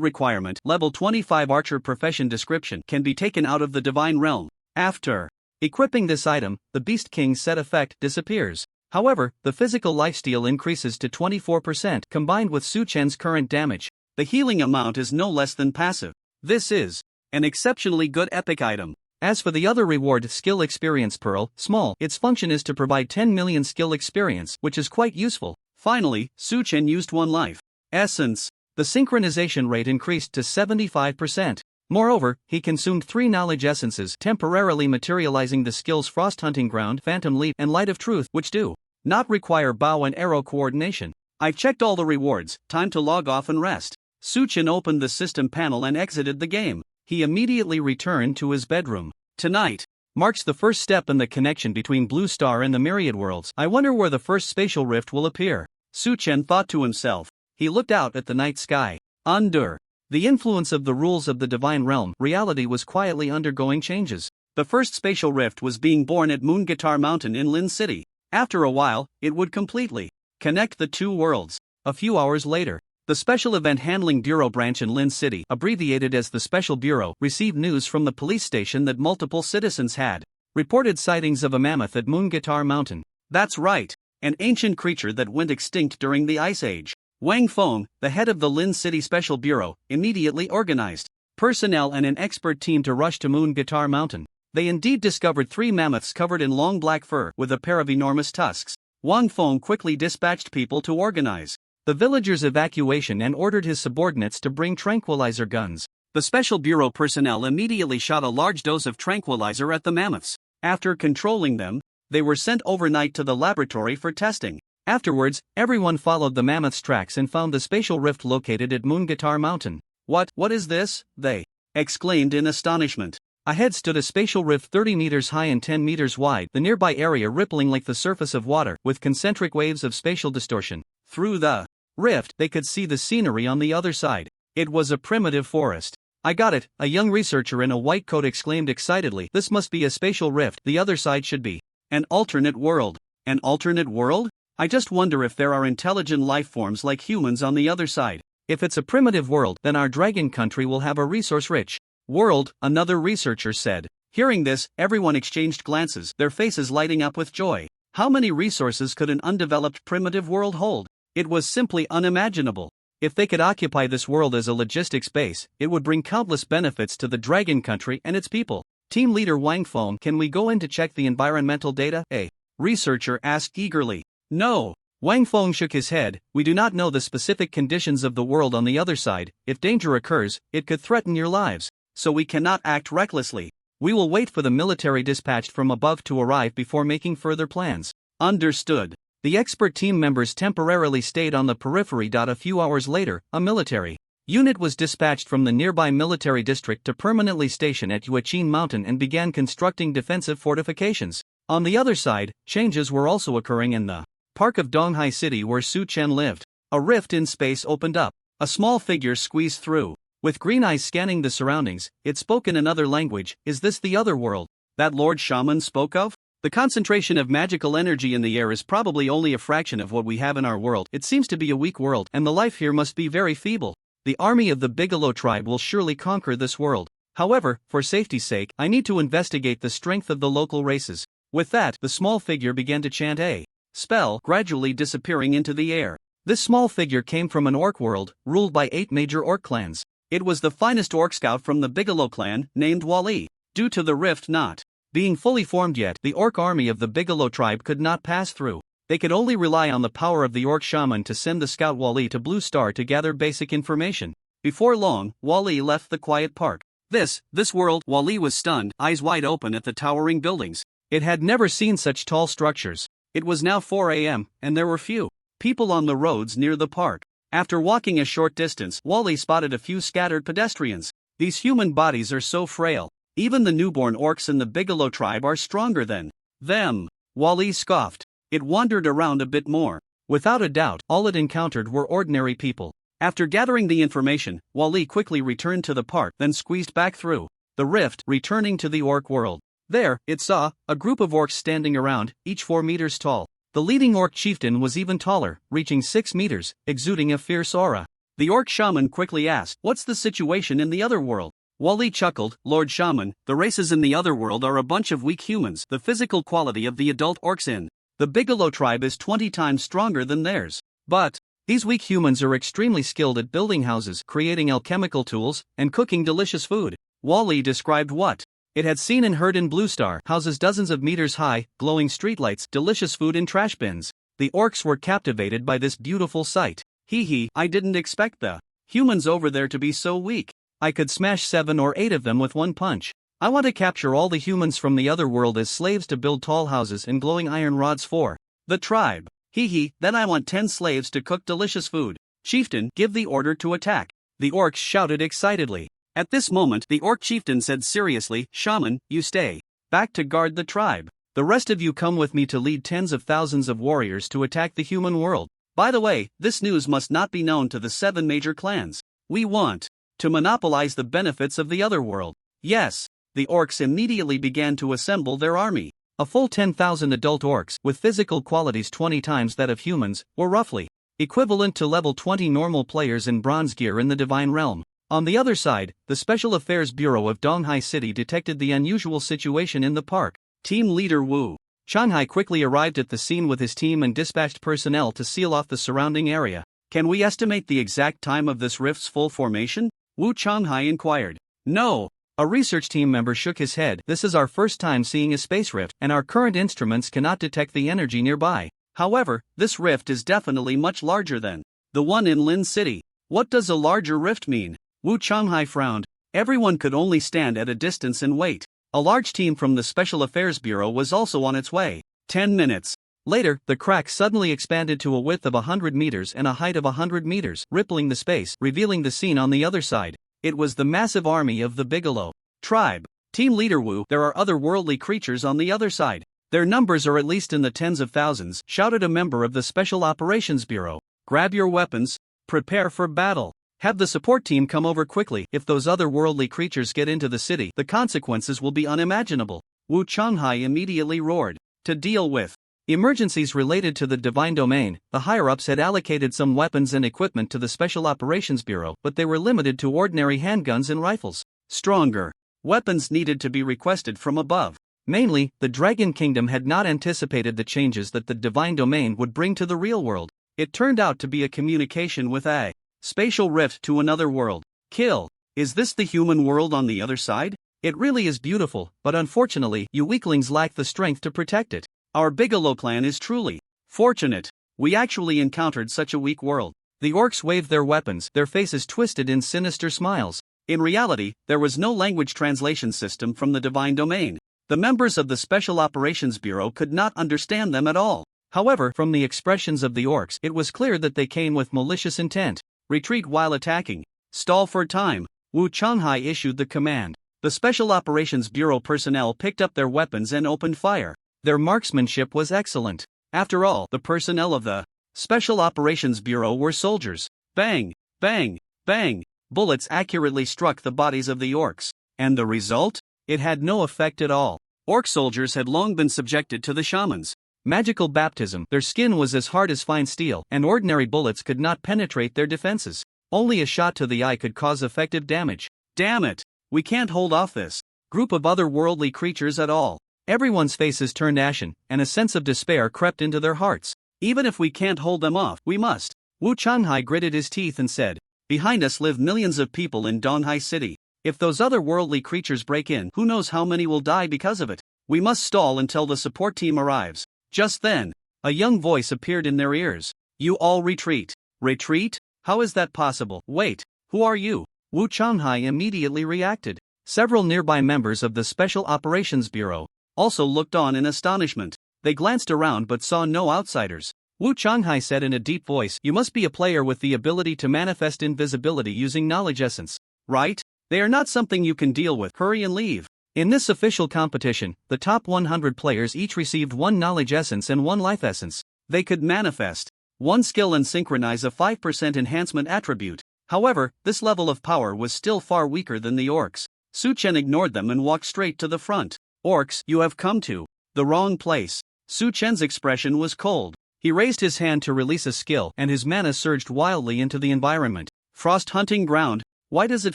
requirement, level 25 archer profession description can be taken out of the divine realm. After equipping this item, the Beast King's set effect disappears. However, the physical lifesteal increases to 24% combined with Su Chen's current damage. The healing amount is no less than passive. This is an exceptionally good epic item. As for the other reward, Skill Experience Pearl, small, its function is to provide 10 million skill experience, which is quite useful. Finally, Su Chen used one life essence. The synchronization rate increased to 75%. Moreover, he consumed 3 knowledge essences, temporarily materializing the skills Frost Hunting Ground, Phantom Leap, and Light of Truth, which do not require bow and arrow coordination. I've checked all the rewards, time to log off and rest. Su Chen opened the system panel and exited the game. He immediately returned to his bedroom. Tonight marks the first step in the connection between Blue Star and the Myriad Worlds. I wonder where the first spatial rift will appear. Su Chen thought to himself. He looked out at the night sky. Under the influence of the rules of the divine realm, reality was quietly undergoing changes. The first spatial rift was being born at Moon Guitar Mountain in Lin City. After a while, it would completely connect the two worlds. A few hours later, the Special Event Handling Bureau branch in Lin City, abbreviated as the Special Bureau, received news from the police station that multiple citizens had reported sightings of a mammoth at Moon Guitar Mountain. That's right, an ancient creature that went extinct during the Ice Age. Wang Feng, the head of the Lin City Special Bureau, immediately organized personnel and an expert team to rush to Moon Guitar Mountain. They indeed discovered 3 mammoths covered in long black fur with a pair of enormous tusks. Wang Feng quickly dispatched people to organize the villagers' evacuation and ordered his subordinates to bring tranquilizer guns. The Special Bureau personnel immediately shot a large dose of tranquilizer at the mammoths. After controlling them, they were sent overnight to the laboratory for testing. Afterwards, everyone followed the mammoth's tracks and found the spatial rift located at Moon Guitar Mountain. What is this? They exclaimed in astonishment. Ahead stood a spatial rift 30 meters high and 10 meters wide, the nearby area rippling like the surface of water, with concentric waves of spatial distortion. Through the rift, they could see the scenery on the other side. It was a primitive forest. I got it, a young researcher in a white coat exclaimed excitedly. This must be a spatial rift, the other side should be an alternate world. An alternate world? I just wonder if there are intelligent life forms like humans on the other side. If it's a primitive world, then our dragon country will have a resource-rich world, another researcher said. Hearing this, everyone exchanged glances, their faces lighting up with joy. How many resources could an undeveloped primitive world hold? It was simply unimaginable. If they could occupy this world as a logistics base, it would bring countless benefits to the dragon country and its people. Team leader Wang Feng, can we go in to check the environmental data? A researcher asked eagerly. No. Wang Feng shook his head. We do not know the specific conditions of the world on the other side. If danger occurs, it could threaten your lives. So we cannot act recklessly. We will wait for the military dispatched from above to arrive before making further plans. Understood. The expert team members temporarily stayed on the periphery. A few hours later, a military unit was dispatched from the nearby military district to permanently station at Yuqing Mountain and began constructing defensive fortifications. On the other side, changes were also occurring in the park of Donghai City where Su Chen lived. A rift in space opened up. A small figure squeezed through. With green eyes scanning the surroundings, it spoke in another language. Is this the other world that Lord Shaman spoke of? The concentration of magical energy in the air is probably only a fraction of what we have in our world. It seems to be a weak world, and the life here must be very feeble. The army of the Bigelow tribe will surely conquer this world. However, for safety's sake, I need to investigate the strength of the local races. With that, the small figure began to chant a spell, gradually disappearing into the air. This small figure came from an orc world, ruled by 8 major orc clans. It was the finest orc scout from the Bigelow clan, named Wali. Due to the rift not being fully formed yet, the orc army of the Bigelow tribe could not pass through. They could only rely on the power of the orc shaman to send the scout Wali to Blue Star to gather basic information. Before long, Wali left the quiet park. This world, Wali was stunned, eyes wide open at the towering buildings. It had never seen such tall structures. It was now 4 a.m., and there were few people on the roads near the park. After walking a short distance, Wally spotted a few scattered pedestrians. These human bodies are so frail. Even the newborn orcs in the Bigelow tribe are stronger than them. Wally scoffed. It wandered around a bit more. Without a doubt, all it encountered were ordinary people. After gathering the information, Wally quickly returned to the park, then squeezed back through the rift, returning to the orc world. There, it saw a group of orcs standing around, each 4 meters tall. The leading orc chieftain was even taller, reaching 6 meters, exuding a fierce aura. The orc shaman quickly asked, "What's the situation in the other world?" Wally chuckled, "Lord Shaman, the races in the other world are a bunch of weak humans. The physical quality of the adult orcs in the Bigelow tribe is 20 times stronger than theirs. But These weak humans are extremely skilled at building houses, creating alchemical tools, and cooking delicious food. Wally described what it had seen and heard in Blue Star: houses dozens of meters high, glowing streetlights, delicious food in trash bins. The orcs were captivated by this beautiful sight. Hee, I didn't expect the humans over there to be so weak. I could smash 7 or 8 of them with one punch. I want to capture all the humans from the other world as slaves to build tall houses and glowing iron rods for the tribe. Hee, then I want 10 slaves to cook delicious food. Chieftain, give the order to attack. The orcs shouted excitedly. At this moment, the orc chieftain said seriously, Shaman, you stay back to guard the tribe. The rest of you come with me to lead tens of thousands of warriors to attack the human world. By the way, this news must not be known to the 7 major clans. We want to monopolize the benefits of the other world. Yes. The orcs immediately began to assemble their army. A full 10,000 adult orcs, with physical qualities 20 times that of humans, were roughly equivalent to level 20 normal players in bronze gear in the Divine Realm. On the other side, the Special Affairs Bureau of Donghai City detected the unusual situation in the park. Team leader Wu Changhai quickly arrived at the scene with his team and dispatched personnel to seal off the surrounding area. Can we estimate the exact time of this rift's full formation? Wu Changhai inquired. No. A research team member shook his head. This is our first time seeing a space rift, and our current instruments cannot detect the energy nearby. However, this rift is definitely much larger than the one in Lin City. What does a larger rift mean? Wu Changhai frowned. Everyone could only stand at a distance and wait. A large team from the Special Affairs Bureau was also on its way. 10 minutes later, the crack suddenly expanded to a width of 100 meters and a height of 100 meters, rippling the space, revealing the scene on the other side. It was the massive army of the Bigelow tribe. Team leader Wu, there are other worldly creatures on the other side. Their numbers are at least in the tens of thousands, shouted a member of the Special Operations Bureau. Grab your weapons, prepare for battle. Have the support team come over quickly. If those other worldly creatures get into the city, the consequences will be unimaginable. Wu Changhai immediately roared. To deal with emergencies related to the Divine Domain, the higher-ups had allocated some weapons and equipment to the Special Operations Bureau, but they were limited to ordinary handguns and rifles. Stronger weapons needed to be requested from above. Mainly, the Dragon Kingdom had not anticipated the changes that the Divine Domain would bring to the real world. It turned out to be a communication with a spatial rift to another world. Kill. Is this the human world on the other side? It really is beautiful, but unfortunately, you weaklings lack the strength to protect it. Our Bigelow clan is truly fortunate. We actually encountered such a weak world. The orcs waved their weapons, their faces twisted in sinister smiles. In reality, there was no language translation system from the Divine Domain. The members of the Special Operations Bureau could not understand them at all. However, from the expressions of the orcs, it was clear that they came with malicious intent. Retreat while attacking. Stall for time. Wu Changhai issued the command. The Special Operations Bureau personnel picked up their weapons and opened fire. Their marksmanship was excellent. After all, the personnel of the Special Operations Bureau were soldiers. Bang, bang, bang. Bullets accurately struck the bodies of the orcs. And the result? It had no effect at all. Orc soldiers had long been subjected to the shamans' magical baptism. Their skin was as hard as fine steel, and ordinary bullets could not penetrate their defenses. Only a shot to the eye could cause effective damage. Damn it! We can't hold off this group of otherworldly creatures at all. Everyone's faces turned ashen, and a sense of despair crept into their hearts. Even if we can't hold them off, we must. Wu Changhai gritted his teeth and said, Behind us live millions of people in Donghai City. If those otherworldly creatures break in, who knows how many will die because of it. We must stall until the support team arrives. Just then, a young voice appeared in their ears. You all retreat. Retreat? How is that possible? Wait, who are you? Wu Changhai immediately reacted. Several nearby members of the Special Operations Bureau also looked on in astonishment. They glanced around but saw no outsiders. Wu Changhai said in a deep voice, You must be a player with the ability to manifest invisibility using knowledge essence. Right? They are not something you can deal with. Hurry and leave. In this official competition, the top 100 players each received 1 knowledge essence and 1 life essence. They could manifest 1 skill and synchronize a 5% enhancement attribute. However, this level of power was still far weaker than the orcs. Su Chen ignored them and walked straight to the front. Orcs, you have come to the wrong place. Su Chen's expression was cold. He raised his hand to release a skill, and his mana surged wildly into the environment. Frost hunting ground. Why does it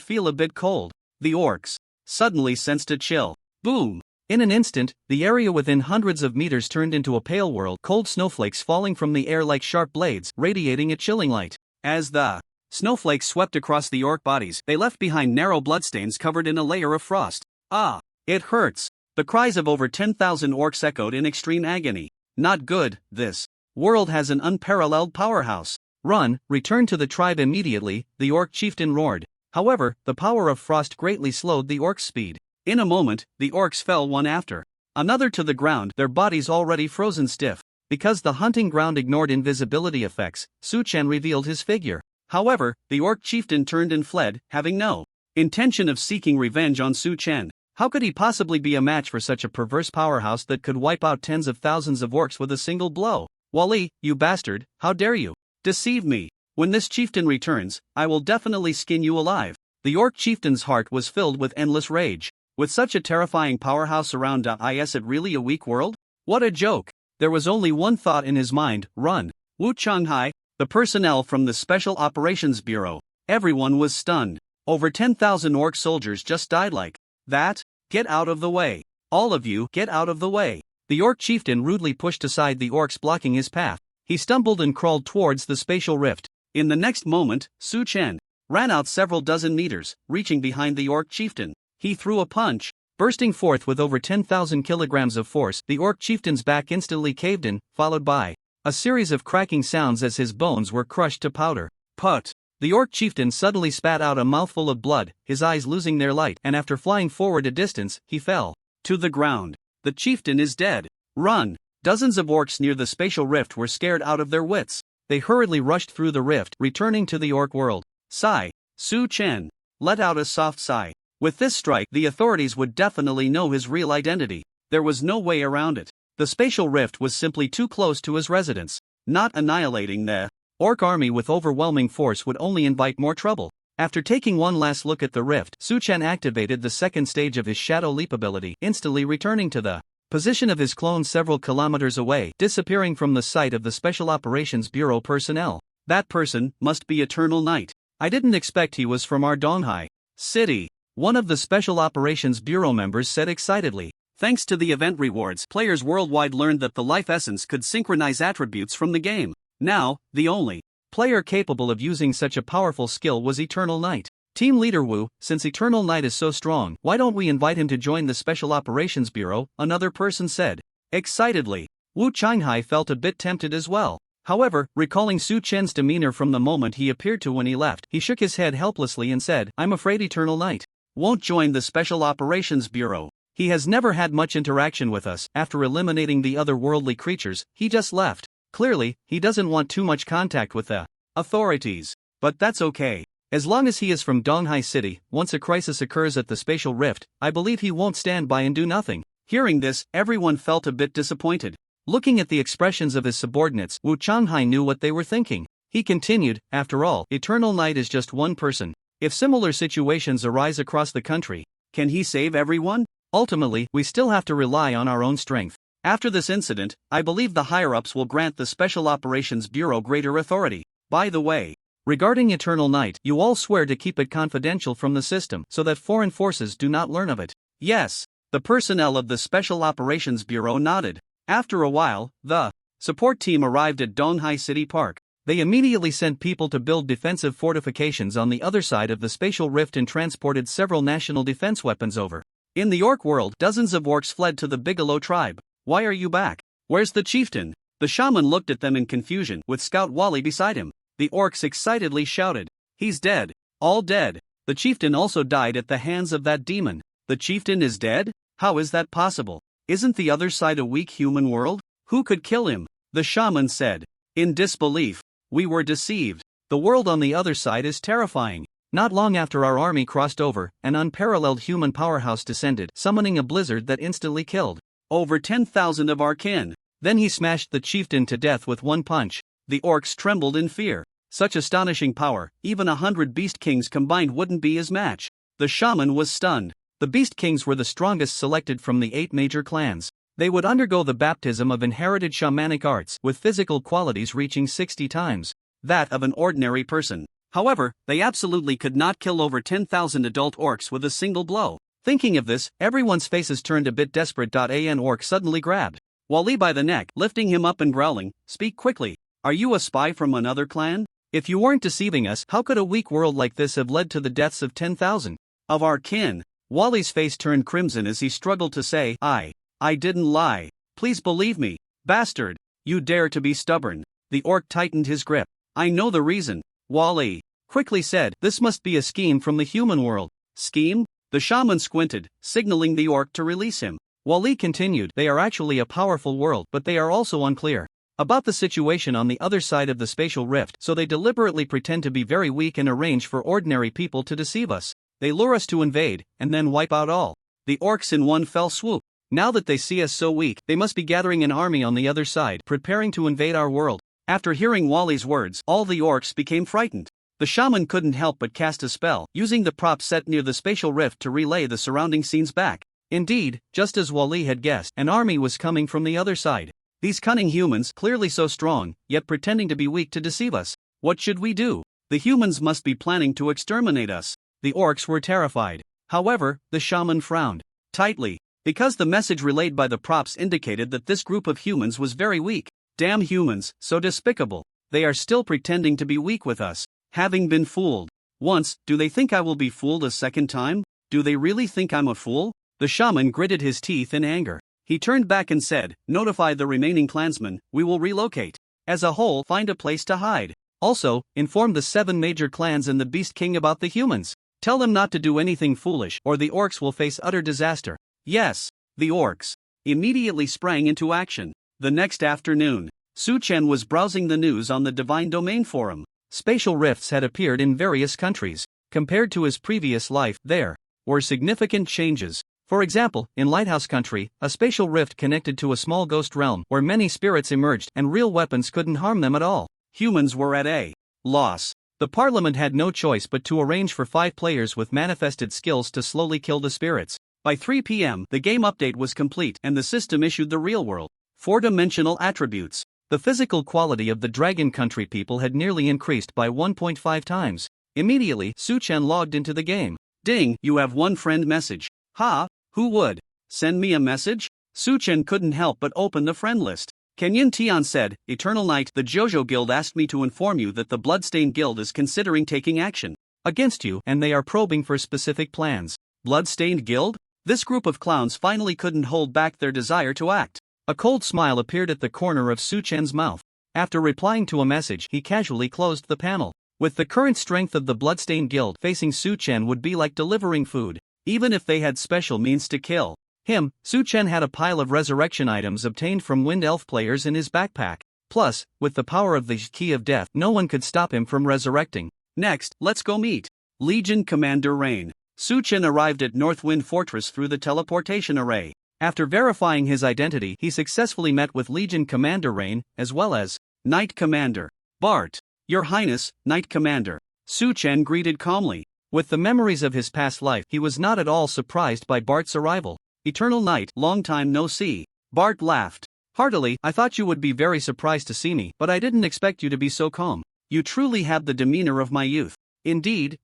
feel a bit cold? The orcs suddenly sensed a chill. Boom! In an instant, the area within hundreds of meters turned into a pale world, cold snowflakes falling from the air like sharp blades, radiating a chilling light. As the snowflakes swept across the orc bodies, they left behind narrow bloodstains covered in a layer of frost. Ah, it hurts. The cries of over 10,000 orcs echoed in extreme agony. Not good, this world has an unparalleled powerhouse. Run, return to the tribe immediately, the orc chieftain roared. However, the power of frost greatly slowed the orcs' speed. In a moment, the orcs fell one after another to the ground, their bodies already frozen stiff. Because the hunting ground ignored invisibility effects, Su Chen revealed his figure. However, the orc chieftain turned and fled, having no intention of seeking revenge on Su Chen. How could he possibly be a match for such a perverse powerhouse that could wipe out tens of thousands of orcs with a single blow? Wally, you bastard, how dare you deceive me? When this chieftain returns, I will definitely skin you alive. The orc chieftain's heart was filled with endless rage. With such a terrifying powerhouse around, is it really a weak world? What a joke! There was only one thought in his mind: run. Wu Changhai, the personnel from the Special Operations Bureau. Everyone was stunned. Over 10,000 orc soldiers just died like that. Get out of the way. All of you, get out of the way. The orc chieftain rudely pushed aside the orcs blocking his path. He stumbled and crawled towards the spatial rift. In the next moment, Su Chen ran out several dozen meters, reaching behind the orc chieftain. He threw a punch. Bursting forth with over 10,000 kilograms of force, the orc chieftain's back instantly caved in, followed by a series of cracking sounds as his bones were crushed to powder. Put! The orc chieftain suddenly spat out a mouthful of blood, his eyes losing their light, and after flying forward a distance, he fell to the ground. The chieftain is dead. Run! Dozens of orcs near the spatial rift were scared out of their wits. They hurriedly rushed through the rift, returning to the orc world. Sigh. Su Chen let out a soft sigh. With this strike, the authorities would definitely know his real identity. There was no way around it. The spatial rift was simply too close to his residence. Not annihilating the orc army with overwhelming force would only invite more trouble. After taking one last look at the rift, Su Chen activated the second stage of his shadow leap ability, instantly returning to the position of his clone several kilometers away, disappearing from the sight of the Special Operations Bureau personnel. That person must be Eternal Knight. I didn't expect he was from our Donghai city. One of the Special Operations Bureau members said excitedly. Thanks to the event rewards, players worldwide learned that the life essence could synchronize attributes from the game. Now, the only player capable of using such a powerful skill was Eternal Knight. Team leader Wu, since Eternal Knight is so strong, why don't we invite him to join the Special Operations Bureau? Another person said. Excitedly. Wu Changhai felt a bit tempted as well. However, recalling Su Chen's demeanor from the moment he appeared to when he left, he shook his head helplessly and said, I'm afraid Eternal Knight won't join the Special Operations Bureau. He has never had much interaction with us. After eliminating the other worldly creatures, he just left. Clearly, he doesn't want too much contact with the authorities. But that's okay. As long as he is from Donghai City, once a crisis occurs at the spatial rift, I believe he won't stand by and do nothing. Hearing this, everyone felt a bit disappointed. Looking at the expressions of his subordinates, Wu Changhai knew what they were thinking. He continued, after all, Eternal Knight is just one person. If similar situations arise across the country, can he save everyone? Ultimately, we still have to rely on our own strength. After this incident, I believe the higher-ups will grant the Special Operations Bureau greater authority. By the way, regarding Eternal Knight, you all swear to keep it confidential from the system so that foreign forces do not learn of it. Yes. The personnel of the Special Operations Bureau nodded. After a while, the support team arrived at Donghai City Park. They immediately sent people to build defensive fortifications on the other side of the spatial rift and transported several national defense weapons over. In the orc world, dozens of orcs fled to the Bigelow tribe. Why are you back? Where's the chieftain? The shaman looked at them in confusion, with Scout Wally beside him. The orcs excitedly shouted. He's dead. All dead. The chieftain also died at the hands of that demon. The chieftain is dead? How is that possible? Isn't the other side a weak human world? Who could kill him? The shaman said. In disbelief. We were deceived. The world on the other side is terrifying. Not long after our army crossed over, an unparalleled human powerhouse descended, summoning a blizzard that instantly killed over 10,000 of our kin. Then he smashed the chieftain to death with one punch. The orcs trembled in fear. Such astonishing power, even 100 beast kings combined wouldn't be his match. The shaman was stunned. The beast kings were the strongest selected from the 8 major clans. They would undergo the baptism of inherited shamanic arts, with physical qualities reaching 60 times that of an ordinary person. However, they absolutely could not kill over 10,000 adult orcs with a single blow. Thinking of this, everyone's faces turned a bit desperate. An orc suddenly grabbed Wally by the neck, lifting him up and growling, "Speak quickly. Are you a spy from another clan? If you weren't deceiving us, how could a weak world like this have led to the deaths of 10,000 of our kin?" Wally's face turned crimson as he struggled to say, I didn't lie. Please believe me, bastard. You dare to be stubborn." The orc tightened his grip. "I know the reason," Wally quickly said. "This must be a scheme from the human world." "Scheme?" The shaman squinted, signaling the orc to release him. Wally continued, "They are actually a powerful world, but they are also unclear about the situation on the other side of the spatial rift, so they deliberately pretend to be very weak and arrange for ordinary people to deceive us. They lure us to invade, and then wipe out all the orcs in one fell swoop. Now that they see us so weak, they must be gathering an army on the other side, preparing to invade our world." After hearing Wally's words, all the orcs became frightened. The shaman couldn't help but cast a spell, using the prop set near the spatial rift to relay the surrounding scenes back. Indeed, just as Wally had guessed, an army was coming from the other side. These cunning humans, clearly so strong, yet pretending to be weak to deceive us. What should we do? The humans must be planning to exterminate us. The orcs were terrified. However, the shaman frowned tightly, because the message relayed by the props indicated that this group of humans was very weak. Damn humans, so despicable. They are still pretending to be weak with us. Having been fooled once, do they think I will be fooled a second time? Do they really think I'm a fool? The shaman gritted his teeth in anger. He turned back and said, "Notify the remaining clansmen, we will relocate. As a whole, find a place to hide. Also, inform the 7 major clans and the Beast King about the humans. Tell them not to do anything foolish, or the orcs will face utter disaster." Yes, the orcs immediately sprang into action. The next afternoon, Su Chen was browsing the news on the Divine Domain forum. Spatial rifts had appeared in various countries. Compared to his previous life, there were significant changes. For example, in Lighthouse Country, a spatial rift connected to a small ghost realm where many spirits emerged and real weapons couldn't harm them at all. Humans were at a loss. The parliament had no choice but to arrange for 5 players with manifested skills to slowly kill the spirits. By 3 p.m., the game update was complete and the system issued the real world 4-dimensional attributes. The physical quality of the Dragon Country people had nearly increased by 1.5 times. Immediately, Su Chen logged into the game. "Ding, you have one friend message." "Ha? Who would send me a message?" Su Chen couldn't help but open the friend list. Kenyin Tian said, "Eternal Knight, the Jojo Guild asked me to inform you that the Bloodstained Guild is considering taking action against you, and they are probing for specific plans." Bloodstained Guild? This group of clowns finally couldn't hold back their desire to act. A cold smile appeared at the corner of Su Chen's mouth. After replying to a message, he casually closed the panel. With the current strength of the Bloodstained Guild, facing Su Chen would be like delivering food. Even if they had special means to kill him, Su Chen had a pile of resurrection items obtained from Wind Elf players in his backpack. Plus, with the power of the Key of Death, no one could stop him from resurrecting. Next, let's go meet Legion Commander Rain. Su Chen arrived at Northwind Fortress through the teleportation array. After verifying his identity, he successfully met with Legion Commander Rain, as well as Knight Commander Bart. "Your Highness, Knight Commander," Su Chen greeted calmly. With the memories of his past life, he was not at all surprised by Bart's arrival. "Eternal Knight, long time no see." Bart laughed heartily. "I thought you would be very surprised to see me, but I didn't expect you to be so calm. You truly have the demeanor of my youth." Indeed.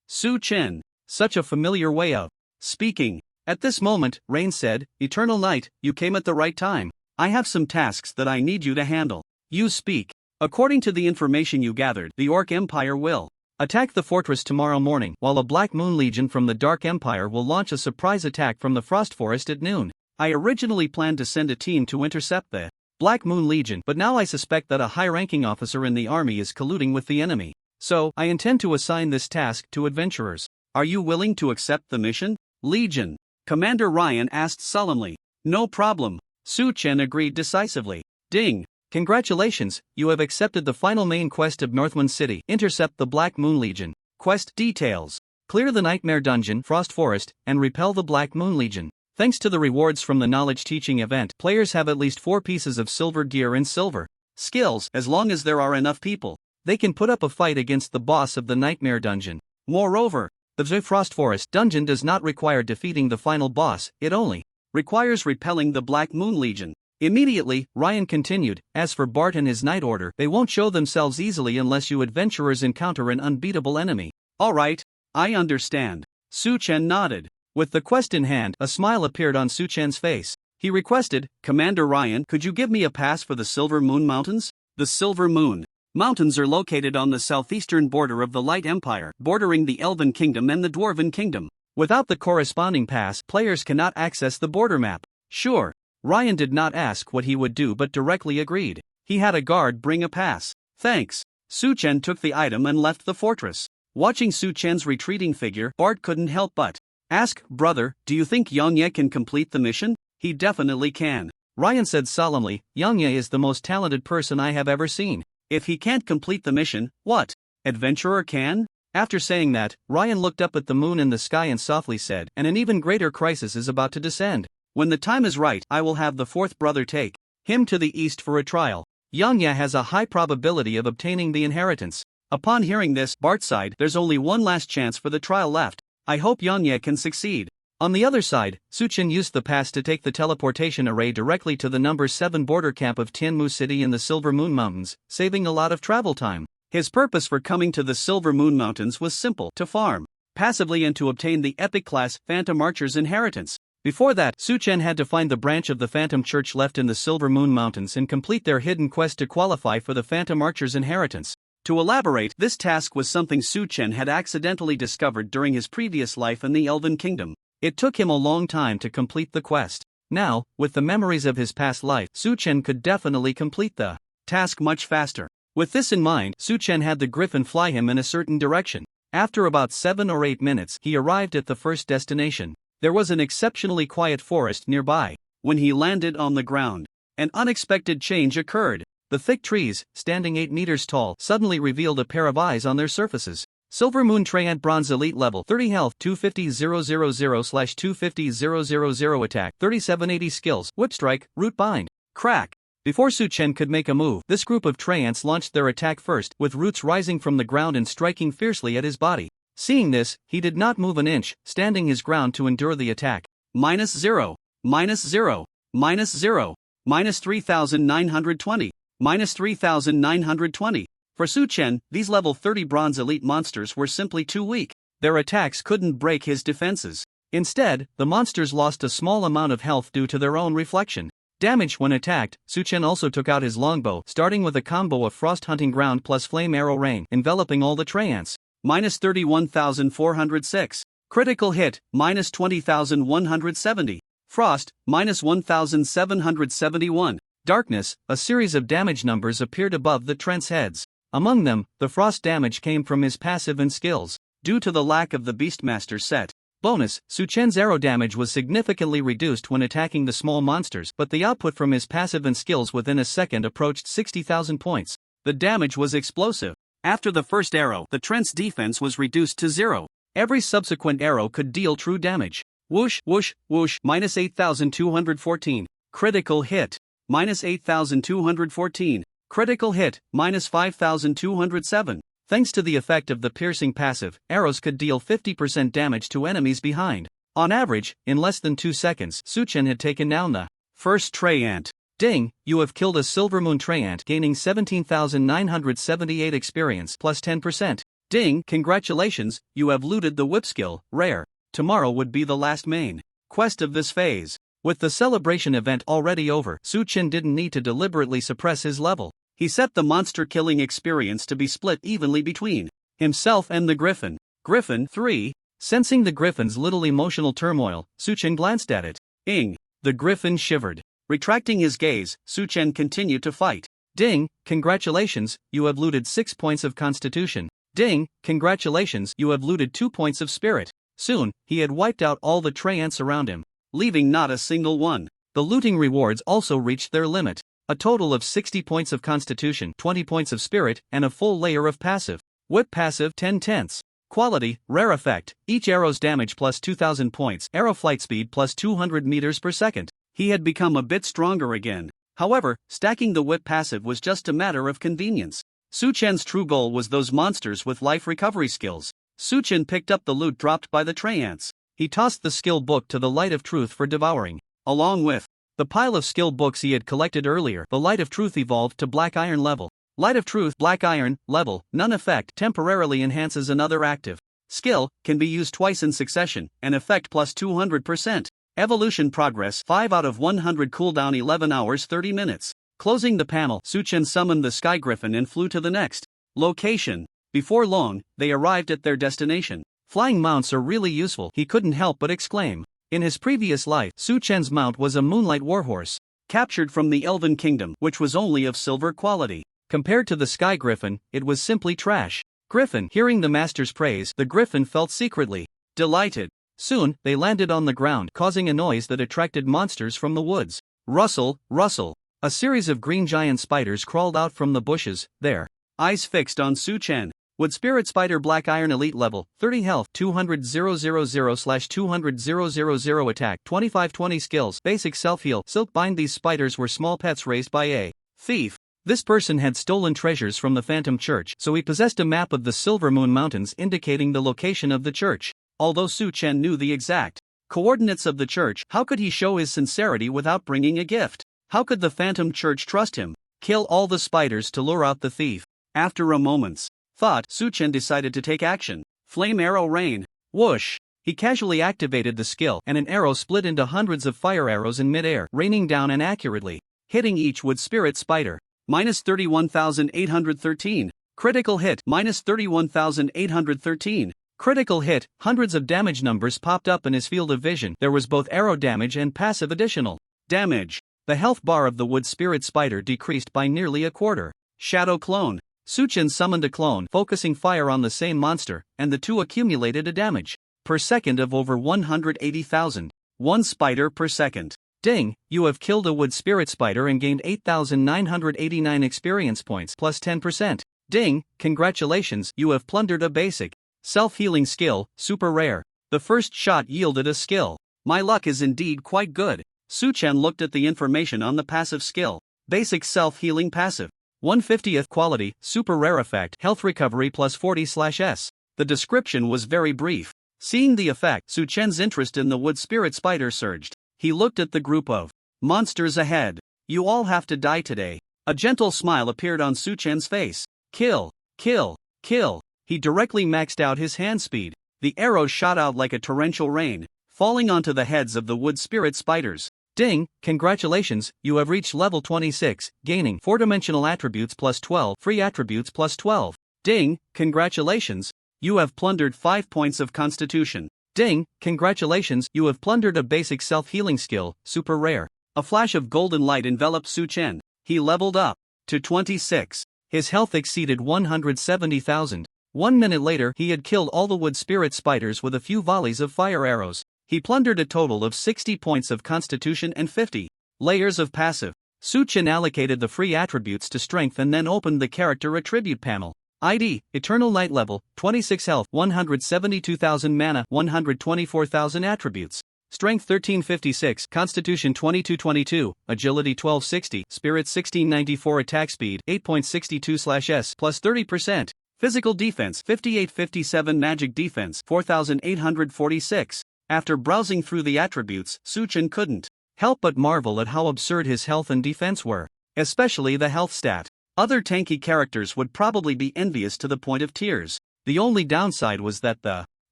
Su Chen. Such a familiar way of speaking. At this moment, Rain said, "Eternal Knight, you came at the right time. I have some tasks that I need you to handle." "You speak." "According to the information you gathered, the Orc Empire will attack the fortress tomorrow morning, while a Black Moon Legion from the Dark Empire will launch a surprise attack from the Frost Forest at noon. I originally planned to send a team to intercept the Black Moon Legion, but now I suspect that a high-ranking officer in the army is colluding with the enemy. So, I intend to assign this task to adventurers. Are you willing to accept the mission?" Legion Commander Ryan asked solemnly. "No problem." Su Chen agreed decisively. "Ding. Congratulations, you have accepted the final main quest of Northwind City, intercept the Black Moon Legion. Quest details: clear the Nightmare Dungeon, Frost Forest, and repel the Black Moon Legion. Thanks to the rewards from the knowledge teaching event, players have at least 4 pieces of silver gear and silver skills. As long as there are enough people, they can put up a fight against the boss of the Nightmare Dungeon. Moreover, the Frost Forest dungeon does not require defeating the final boss, it only requires repelling the Black Moon Legion." Immediately, Ryan continued, "As for Bart and his Night Order, they won't show themselves easily unless you adventurers encounter an unbeatable enemy." "Alright, I understand." Su Chen nodded. With the quest in hand, a smile appeared on Su Chen's face. He requested, "Commander Ryan, could you give me a pass for the Silver Moon Mountains?" The Silver Moon Mountains are located on the southeastern border of the Light Empire, bordering the Elven Kingdom and the Dwarven Kingdom. Without the corresponding pass, players cannot access the border map. Sure. Ryan did not ask what he would do but directly agreed. He had a guard bring a pass. Thanks. Su Chen took the item and left the fortress. Watching Su Chen's retreating figure, Bart couldn't help but ask, "Brother, do you think Yongye can complete the mission?" "He definitely can," Ryan said solemnly. "Yongye is the most talented person I have ever seen. If he can't complete the mission, what adventurer can?" After saying that, Ryan looked up at the moon in the sky and softly said, "And an even greater crisis is about to descend. When the time is right, I will have the fourth brother take him to the east for a trial. Yongye has a high probability of obtaining the inheritance." Upon hearing this, Bart sighed. There's only one last chance for the trial left. I hope Yongye can succeed. On the other side, Su Chen used the pass to take the teleportation array directly to the number 7 border camp of Tianmu City in the Silver Moon Mountains, saving a lot of travel time. His purpose for coming to the Silver Moon Mountains was simple: to farm passively and to obtain the epic class Phantom Archer's inheritance. Before that, Su Chen had to find the branch of the Phantom Church left in the Silver Moon Mountains and complete their hidden quest to qualify for the Phantom Archer's inheritance. To elaborate, this task was something Su Chen had accidentally discovered during his previous life in the Elven Kingdom. It took him a long time to complete the quest. Now, with the memories of his past life, Su Chen could definitely complete the task much faster. With this in mind, Su Chen had the griffin fly him in a certain direction. After about 7 or 8 minutes, he arrived at the first destination. There was an exceptionally quiet forest nearby. When he landed on the ground, an unexpected change occurred. The thick trees, standing 8 meters tall, suddenly revealed a pair of eyes on their surfaces. Silver Moon Treant Bronze Elite Level 30 Health 250,000/250,000 Attack 3780 Skills Whip Strike, Root Bind. Crack! Before Su Chen could make a move, this group of Treants launched their attack first, with roots rising from the ground and striking fiercely at his body. Seeing this, he did not move an inch, standing his ground to endure the attack. -0, -0, -0, -3920, -3920. For Su Chen, these level 30 bronze elite monsters were simply too weak. Their attacks couldn't break his defenses. Instead, the monsters lost a small amount of health due to their own reflection damage when attacked. Su Chen also took out his longbow, starting with a combo of Frost Hunting Ground plus Flame Arrow Rain, enveloping all the Treants. -31,406. Critical hit, -20,170. Frost, -1,771. Darkness, a series of damage numbers appeared above the Trent's heads. Among them, the frost damage came from his passive and skills. Due to the lack of the Beastmaster set bonus, Su Chen's arrow damage was significantly reduced when attacking the small monsters, but the output from his passive and skills within a second approached 60,000 points. The damage was explosive. After the first arrow, the Trent's defense was reduced to 0. Every subsequent arrow could deal true damage. Whoosh, whoosh, whoosh, -8,214. Critical hit, -8,214. Critical hit, -5,207. Thanks to the effect of the piercing passive, arrows could deal 50% damage to enemies behind. On average, in less than 2 seconds, Su Chen had taken down the first Treant. Ding, you have killed a Silver Moon Treant, gaining 17,978 experience plus 10%. Ding, congratulations, you have looted the whip skill, rare. Tomorrow would be the last main quest of this phase. With the celebration event already over, Su Chen didn't need to deliberately suppress his level. He set the monster-killing experience to be split evenly between himself and the Griffin. Griffin 3. Sensing the Griffin's little emotional turmoil, Su Chen glanced at it. Ing. The Griffin shivered. Retracting his gaze, Su Chen continued to fight. Ding, congratulations, you have looted 6 points of constitution. Ding, congratulations, you have looted 2 points of spirit. Soon, he had wiped out all the Treants around him, leaving not a single one. The looting rewards also reached their limit. A total of 60 points of constitution, 20 points of spirit, and a full layer of passive. Whip passive 10/10. Quality, rare effect, each arrow's damage plus 2,000 points, arrow flight speed plus 200 meters per second. He had become a bit stronger again. However, stacking the whip passive was just a matter of convenience. Su Chen's true goal was those monsters with life recovery skills. Su Chen picked up the loot dropped by the Treants. He tossed the skill book to the Light of Truth for devouring. Along with the pile of skill books he had collected earlier, the Light of Truth evolved to Black Iron level. Light of Truth, Black Iron, level, none effect, temporarily enhances another active Skill can be used twice in succession, and effect plus 200%. Evolution progress 5 out of 100, cooldown 11 hours 30 minutes. Closing the panel, Su-Chen summoned the Sky Griffin and flew to the next location. Before long, they arrived at their destination. Flying mounts are really useful, he couldn't help but exclaim. In his previous life, Su-Chen's mount was a moonlight warhorse, captured from the Elven Kingdom, which was only of silver quality. Compared to the Sky Griffin, it was simply trash. Griffin, hearing the master's praise, the Griffin felt secretly delighted. Soon, they landed on the ground, causing a noise that attracted monsters from the woods. Rustle, rustle. A series of green giant spiders crawled out from the bushes, their eyes fixed on Su-Chen. Wood Spirit Spider Black Iron Elite Level, 30 Health, 200,000/200,000 Attack, 2520 Skills, Basic Self-Heal, Silk Bind. These spiders were small pets raised by a thief. This person had stolen treasures from the Phantom Church, so he possessed a map of the Silver Moon Mountains indicating the location of the church. Although Su-Chen knew the exact coordinates of the church, how could he show his sincerity without bringing a gift? How could the Phantom Church trust him? Kill all the spiders to lure out the thief. After a moment's thought, Su-Chen decided to take action. Flame Arrow Rain. Whoosh! He casually activated the skill, and an arrow split into hundreds of fire arrows in mid-air, raining down and accurately hitting each Wood Spirit Spider. Minus 31,813. Critical hit. Minus 31,813. Critical hit. Hundreds of damage numbers popped up in his field of vision. There was both arrow damage and passive additional damage. The health bar of the Wood Spirit Spider decreased by nearly a quarter. Shadow Clone. Su-Chen summoned a clone, focusing fire on the same monster, and the two accumulated a damage per second of over 180,000. 1 spider per second. Ding, you have killed a Wood Spirit Spider and gained 8,989 experience points plus 10%. Ding, congratulations, you have plundered a basic self-healing skill, super rare. The first shot yielded a skill. My luck is indeed quite good. Su-Chen looked at the information on the passive skill. Basic self-healing passive. 1/50th quality, super rare effect, health recovery plus 40/S. The description was very brief. Seeing the effect, Su-Chen's interest in the Wood Spirit Spider surged. He looked at the group of monsters ahead. You all have to die today. A gentle smile appeared on Su-Chen's face. Kill, kill, kill. He directly maxed out his hand speed. The arrows shot out like a torrential rain, falling onto the heads of the Wood Spirit Spiders. Ding, congratulations, you have reached level 26, gaining 4-dimensional attributes plus 12, free attributes plus 12. Ding, congratulations, you have plundered 5 points of constitution. Ding, congratulations, you have plundered a basic self-healing skill, super rare. A flash of golden light enveloped Su-Chen. He leveled up to 26. His health exceeded 170,000. 1 minute later, he had killed all the Wood Spirit Spiders with a few volleys of fire arrows. He plundered a total of 60 points of constitution and 50 layers of passive. Su-Chen allocated the free attributes to strength and then opened the character attribute panel. ID, Eternal Light level, 26 health, 172,000 mana, 124,000 attributes. Strength 1356, Constitution 2222, Agility 1260, Spirit 1694, Attack Speed 8.62/S plus 30%. Physical Defense 5857, Magic Defense 4846. After browsing through the attributes, Su-Chen couldn't help but marvel at how absurd his health and defense were, especially the health stat. Other tanky characters would probably be envious to the point of tears. The only downside was that the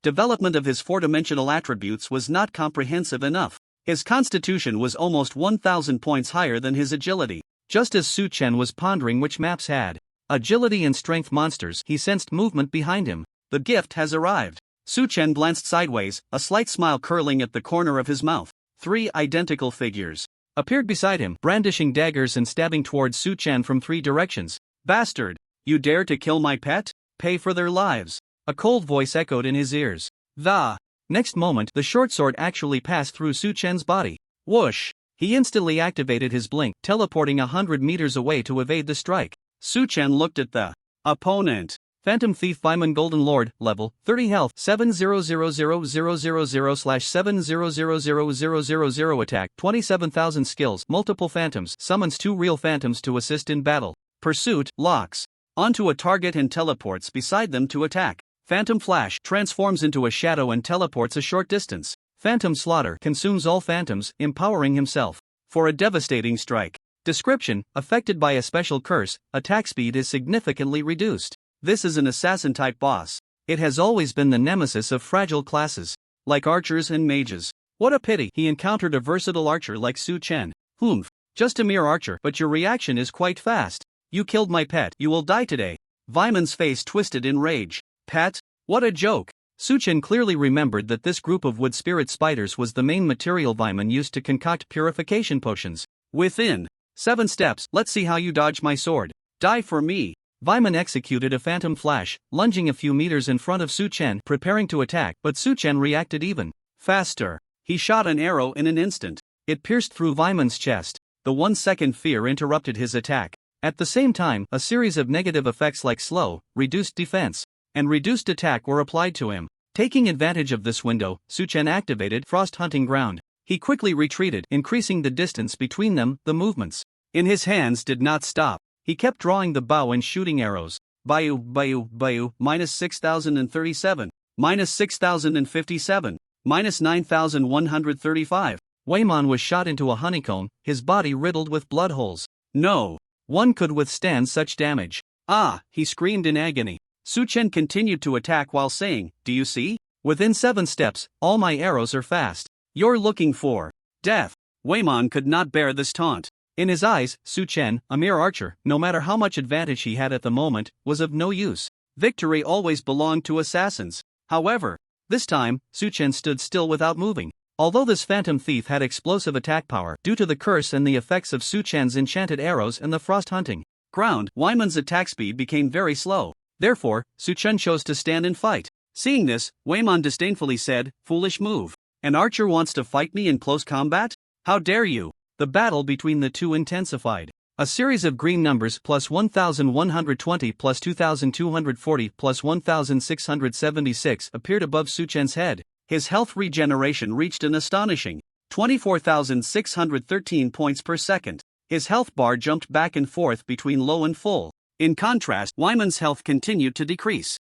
development of his 4-dimensional attributes was not comprehensive enough. His constitution was almost 1,000 points higher than his agility. Just as Su-Chen was pondering which maps had agility and strength monsters, he sensed movement behind him. The gift has arrived. Su-Chen glanced sideways, a slight smile curling at the corner of his mouth. 3 identical figures appeared beside him, brandishing daggers and stabbing towards Su-Chen from 3 directions. Bastard! You dare to kill my pet? Pay for their lives. A cold voice echoed in his ears. The next moment, the short sword actually passed through Su-Chen's body. Whoosh! He instantly activated his blink, teleporting 100 meters away to evade the strike. Su-Chen looked at the opponent. Phantom Thief Baiman Golden Lord, level, 30 health, 7000000/7000000 attack, 27,000 skills, multiple phantoms, summons 2 real phantoms to assist in battle. Pursuit, locks onto a target and teleports beside them to attack. Phantom Flash transforms into a shadow and teleports a short distance. Phantom Slaughter consumes all phantoms, empowering himself for a devastating strike. Description: affected by a special curse, attack speed is significantly reduced. This is an assassin-type boss. It has always been the nemesis of fragile classes, like archers and mages. What a pity he encountered a versatile archer like Su Chen. Humph, just a mere archer, but your reaction is quite fast. You killed my pet, you will die today. Weiman's face twisted in rage. Pet? What a joke! Su Chen clearly remembered that this group of wood spirit spiders was the main material Weiman used to concoct purification potions. Within 7 steps, let's see how you dodge my sword. Die for me. Weiman executed a phantom flash, lunging a few meters in front of Su Chen, preparing to attack, but Su Chen reacted even faster. He shot an arrow in an instant. It pierced through Weiman's chest. The 1-second fear interrupted his attack. At the same time, a series of negative effects like slow, reduced defense, and reduced attack were applied to him. Taking advantage of this window, Su Chen activated Frost Hunting Ground. He quickly retreated, increasing the distance between them. The movements in his hands did not stop. He kept drawing the bow and shooting arrows. Bayu, minus 6,037, minus 6,057, minus 9,135. Weiman was shot into a honeycomb, his body riddled with blood holes. No one could withstand such damage. Ah, he screamed in agony. Su Chen continued to attack while saying, do you see? Within 7 steps, all my arrows are fast. You're looking for death. Weiman could not bear this taunt. In his eyes, Su Chen, a mere archer, no matter how much advantage he had at the moment, was of no use. Victory always belonged to assassins. However, this time, Su Chen stood still without moving. Although this phantom thief had explosive attack power due to the curse and the effects of Su Chen's enchanted arrows and the frost hunting ground, Weiman's attack speed became very slow. Therefore, Su Chen chose to stand and fight. Seeing this, Weiman disdainfully said, foolish move. An archer wants to fight me in close combat? How dare you? The battle between the two intensified. A series of green numbers plus 1,120 plus 2,240 plus 1,676 appeared above Su Chen's head. His health regeneration reached an astonishing 24,613 points per second. His health bar jumped back and forth between low and full. In contrast, Weiman's health continued to decrease.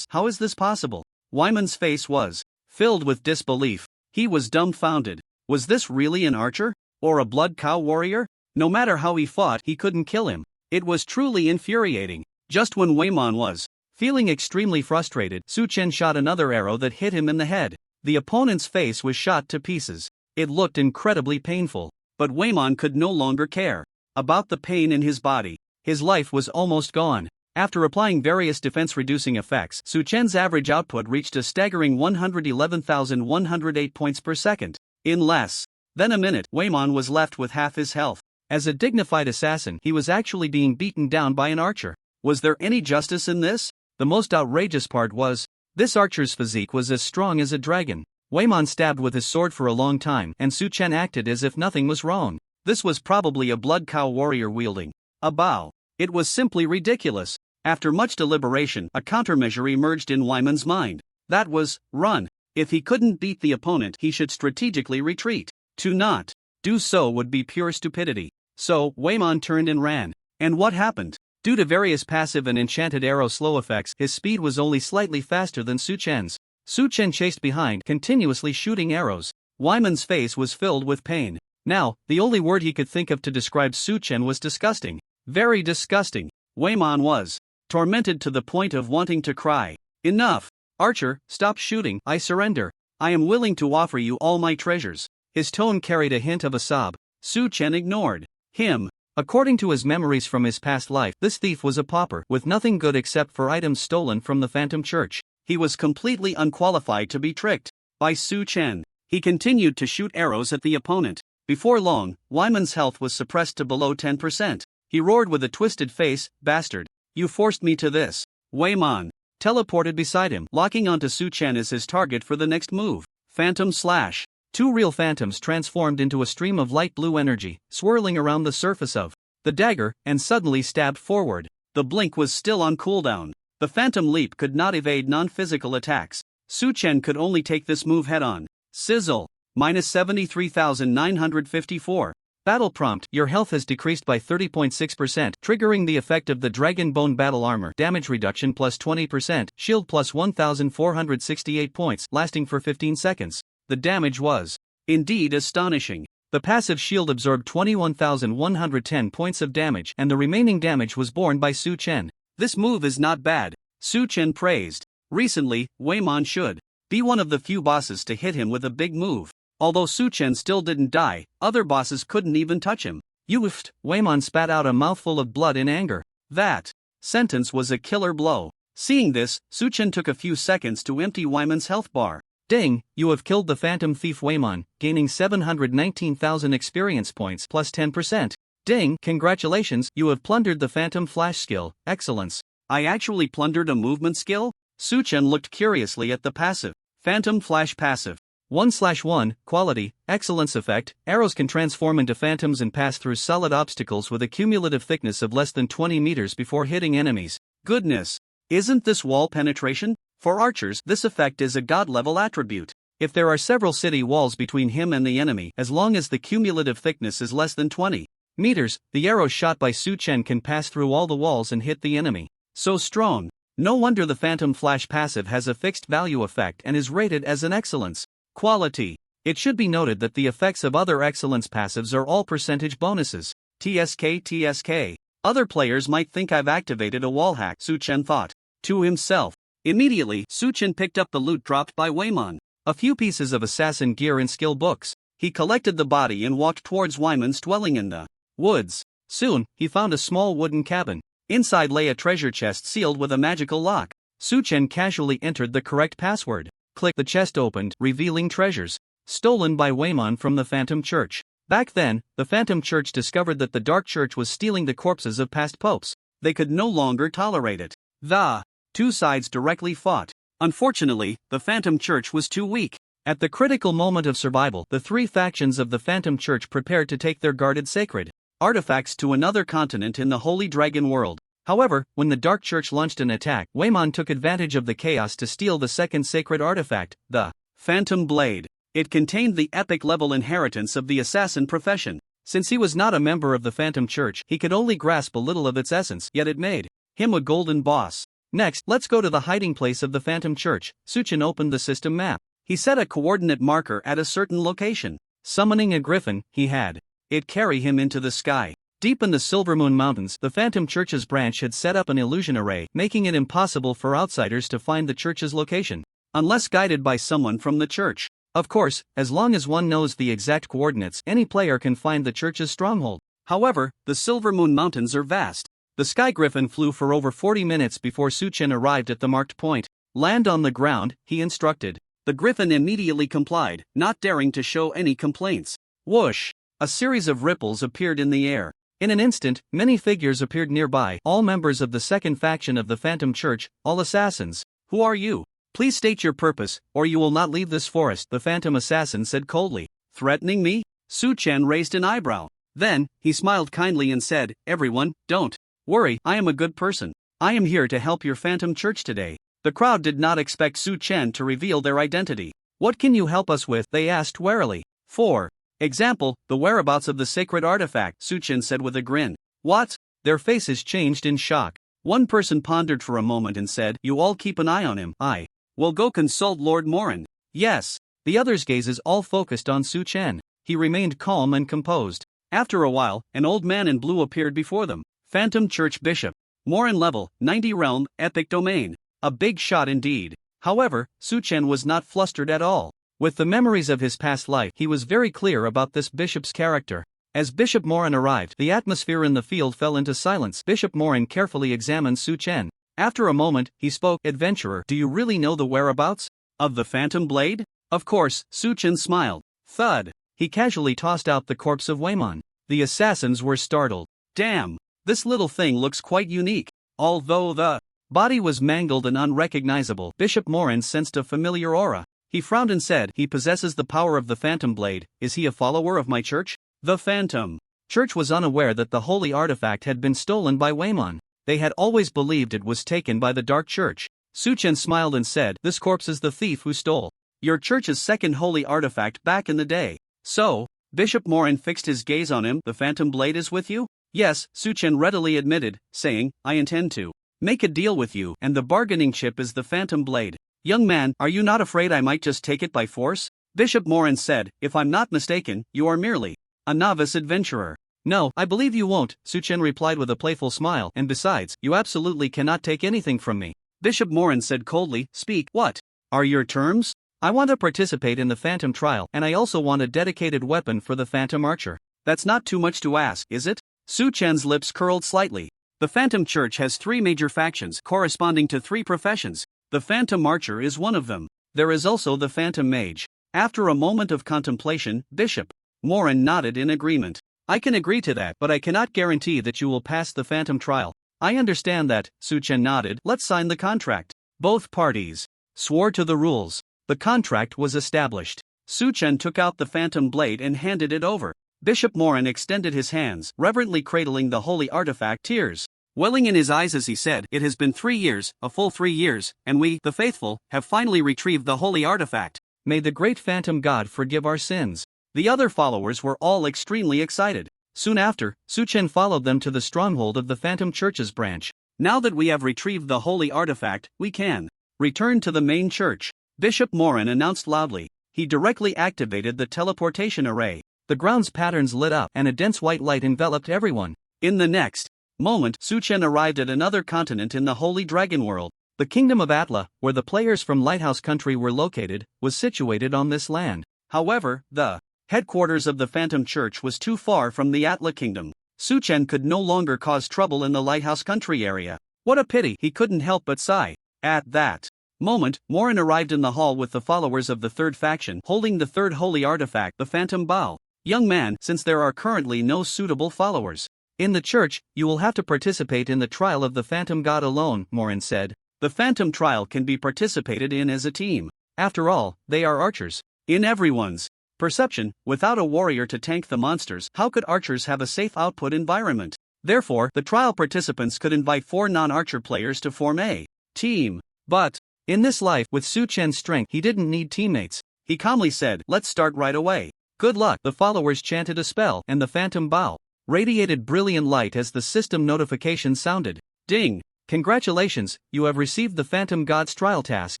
How is this possible? Weiman's face was filled with disbelief. He was dumbfounded. Was this really an archer? Or a blood cow warrior? No matter how he fought, he couldn't kill him. It was truly infuriating. Just when Weiman was feeling extremely frustrated, Su Chen shot another arrow that hit him in the head. The opponent's face was shot to pieces. It looked incredibly painful. But Weiman could no longer care about the pain in his body. His life was almost gone. After applying various defense-reducing effects, Su Chen's average output reached a staggering 111,108 points per second. In less than a minute, Weiman was left with half his health. As a dignified assassin, he was actually being beaten down by an archer. Was there any justice in this? The most outrageous part was, this archer's physique was as strong as a dragon. Weiman stabbed with his sword for a long time, and Su Chen acted as if nothing was wrong. This was probably a blood cow warrior wielding a bow. It was simply ridiculous. After much deliberation, a countermeasure emerged in Weiman's mind. That was, run. If he couldn't beat the opponent, he should strategically retreat. To not do so would be pure stupidity. So, Weiman turned and ran. And what happened? Due to various passive and enchanted arrow slow effects, his speed was only slightly faster than Su Chen's. Su Chen chased behind, continuously shooting arrows. Weiman's face was filled with pain. Now, the only word he could think of to describe Su Chen was disgusting. Very disgusting. Weiman was tormented to the point of wanting to cry. Enough! Archer, stop shooting, I surrender. I am willing to offer you all my treasures. His tone carried a hint of a sob. Su Chen ignored him. According to his memories from his past life, this thief was a pauper with nothing good except for items stolen from the Phantom Church. He was completely unqualified to be tricked by Su Chen. He continued to shoot arrows at the opponent. Before long, Weiman's health was suppressed to below 10%. He roared with a twisted face, bastard. You forced me to this. Weiman teleported beside him, locking onto Su Chen as his target for the next move. Phantom Slash. 2 real phantoms transformed into a stream of light blue energy, swirling around the surface of the dagger, and suddenly stabbed forward. The blink was still on cooldown. The phantom leap could not evade non-physical attacks. Su Chen could only take this move head-on. Sizzle. Minus 73,954. Battle prompt. Your health has decreased by 30.6%, triggering the effect of the Dragon Bone Battle Armor. Damage reduction plus 20%, shield plus 1,468 points, lasting for 15 seconds. The damage was indeed astonishing. The passive shield absorbed 21,110 points of damage, and the remaining damage was borne by Su Chen. This move is not bad, Su Chen praised. Recently, Waymon should be one of the few bosses to hit him with a big move. Although Su Chen still didn't die, other bosses couldn't even touch him. You whiffed. Waymon spat out a mouthful of blood in anger. That sentence was a killer blow. Seeing this, Su Chen took a few seconds to empty Wyman's health bar. Ding, you have killed the Phantom Thief Waymon, gaining 719,000 experience points plus 10%. Ding, congratulations, you have plundered the Phantom Flash skill, excellence. I actually plundered a movement skill? Su Chen looked curiously at the passive. Phantom Flash passive. 1/1, quality, excellence effect, arrows can transform into phantoms and pass through solid obstacles with a cumulative thickness of less than 20 meters before hitting enemies. Goodness! Isn't this wall penetration? For archers, this effect is a god-level attribute. If there are several city walls between him and the enemy, as long as the cumulative thickness is less than 20 meters, the arrow shot by Su Chen can pass through all the walls and hit the enemy. So strong. No wonder the Phantom Flash passive has a fixed value effect and is rated as an excellence quality. It should be noted that the effects of other excellence passives are all percentage bonuses. TSK. Other players might think I've activated a wall hack, Su Chen thought to himself. Immediately, Su Chen picked up the loot dropped by Waymon. A few pieces of assassin gear and skill books. He collected the body and walked towards Wyman's dwelling in the woods. Soon, he found a small wooden cabin. Inside lay a treasure chest sealed with a magical lock. Su Chen casually entered the correct password. Click, the chest opened, revealing treasures stolen by Waymon from the Phantom Church. Back then, the Phantom Church discovered that the Dark Church was stealing the corpses of past popes. They could no longer tolerate it. The two sides directly fought. Unfortunately, the Phantom Church was too weak. At the critical moment of survival, the three factions of the Phantom Church prepared to take their guarded sacred artifacts to another continent in the Holy Dragon world. However, when the Dark Church launched an attack, Waymon took advantage of the chaos to steal the second sacred artifact, the Phantom Blade. It contained the epic-level inheritance of the assassin profession. Since he was not a member of the Phantom Church, he could only grasp a little of its essence, yet it made him a golden boss. Next, let's go to the hiding place of the Phantom Church. Su Chen opened the system map. He set a coordinate marker at a certain location. Summoning a griffin, he had it carry him into the sky. Deep in the Silvermoon Mountains, the Phantom Church's branch had set up an illusion array, making it impossible for outsiders to find the church's location, unless guided by someone from the church. Of course, as long as one knows the exact coordinates, any player can find the church's stronghold. However, the Silvermoon Mountains are vast. The Sky Griffin flew for over 40 minutes before Su Chen arrived at the marked point. Land on the ground, he instructed. The griffin immediately complied, not daring to show any complaints. Whoosh! A series of ripples appeared in the air. In an instant, many figures appeared nearby, all members of the second faction of the Phantom Church, all assassins. Who are you? Please state your purpose, or you will not leave this forest, the Phantom Assassin said coldly. Threatening me? Su Chen raised an eyebrow. Then, he smiled kindly and said, everyone, don't worry, I am a good person. I am here to help your Phantom Church today. The crowd did not expect Su Chen to reveal their identity. What can you help us with? They asked warily. For example, the whereabouts of the sacred artifact, Su Chen said with a grin. What? Their faces changed in shock. One person pondered for a moment and said, you all keep an eye on him. I will go consult Lord Morin. Yes. The others' gazes all focused on Su Chen. He remained calm and composed. After a while, an old man in blue appeared before them. Phantom Church Bishop. Morin level, 90 realm, epic domain. A big shot indeed. However, Su Chen was not flustered at all. With the memories of his past life, he was very clear about this bishop's character. As Bishop Morin arrived, the atmosphere in the field fell into silence. Bishop Morin carefully examined Su Chen. After a moment, he spoke, adventurer, do you really know the whereabouts of the Phantom Blade? Of course, Su Chen smiled. Thud. He casually tossed out the corpse of Waymon. The assassins were startled. Damn, this little thing looks quite unique. Although the body was mangled and unrecognizable, Bishop Morin sensed a familiar aura. He frowned and said, he possesses the power of the Phantom Blade. Is he a follower of my church? The Phantom Church was unaware that the holy artifact had been stolen by Waymon. They had always believed it was taken by the Dark Church. Su Chen smiled and said, this corpse is the thief who stole your church's second holy artifact back in the day. So, Bishop Morin fixed his gaze on him. The Phantom Blade is with you? Yes, Su Chen readily admitted, saying, I intend to make a deal with you, and the bargaining chip is the Phantom Blade. Young man, are you not afraid I might just take it by force? Bishop Morin said, if I'm not mistaken, you are merely a novice adventurer. No, I believe you won't, Su Chen replied with a playful smile, and besides, you absolutely cannot take anything from me. Bishop Morin said coldly, "Speak, what are your terms?" I want to participate in the Phantom trial, and I also want a dedicated weapon for the Phantom Archer. That's not too much to ask, is it? Su Chen's lips curled slightly. The Phantom Church has 3 major factions corresponding to 3 professions. The Phantom Archer is one of them. There is also the Phantom Mage. After a moment of contemplation, Bishop Morin nodded in agreement. I can agree to that, but I cannot guarantee that you will pass the Phantom trial. I understand that, Su Chen nodded. Let's sign the contract. Both parties swore to the rules. The contract was established. Su Chen took out the Phantom Blade and handed it over. Bishop Morin extended his hands, reverently cradling the holy artifact, tears welling in his eyes as he said, "It has been 3 years, a full 3 years, and we, the faithful, have finally retrieved the holy artifact. May the great Phantom God forgive our sins." The other followers were all extremely excited. Soon after, Su Chen followed them to the stronghold of the Phantom Church's branch. Now that we have retrieved the holy artifact, we can return to the main church, Bishop Morin announced loudly. He directly activated the teleportation array. The ground's patterns lit up, and a dense white light enveloped everyone. In the next moment, Su Chen arrived at another continent in the Holy Dragon World. The Kingdom of Atla, where the players from Lighthouse Country were located, was situated on this land. However, the headquarters of the Phantom Church was too far from the Atla Kingdom. Su Chen could no longer cause trouble in the Lighthouse Country area. What a pity, he couldn't help but sigh. At that moment, Morin arrived in the hall with the followers of the third faction holding the third holy artifact, the Phantom Bow. Young man, since there are currently no suitable followers in the church, you will have to participate in the trial of the Phantom God alone, Morin said. The Phantom trial can be participated in as a team. After all, they are archers. In everyone's perception, without a warrior to tank the monsters, how could archers have a safe output environment? Therefore, the trial participants could invite 4 non-archer players to form a team. But in this life, with Su Chen's strength, he didn't need teammates. He calmly said, "Let's start right away." Good luck. The followers chanted a spell, and the Phantom Bow radiated brilliant light as the system notification sounded. Ding! Congratulations, you have received the Phantom God's trial task,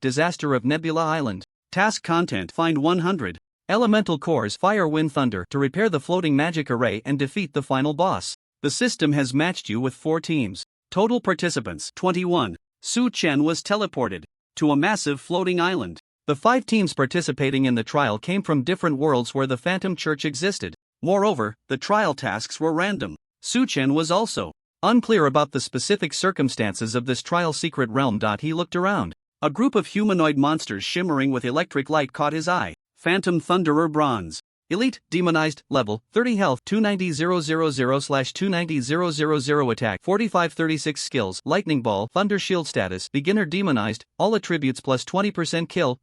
Disaster of Nebula Island. Task content, find 100 elemental cores, fire, wind, thunder, to repair the floating magic array and defeat the final boss. The system has matched you with 4 teams. Total participants, 21. Su Chen was teleported to a massive floating island. The 5 teams participating in the trial came from different worlds where the Phantom Church existed. Moreover, the trial tasks were random. Su Chen was also unclear about the specific circumstances of this trial secret realm. He looked around. A group of humanoid monsters shimmering with electric light caught his eye. Phantom Thunderer Bronze. Elite, demonized, level, 30 health, 290000/290000 attack, 4536 skills, lightning ball, thunder shield status, beginner demonized, all attributes plus 20% kill.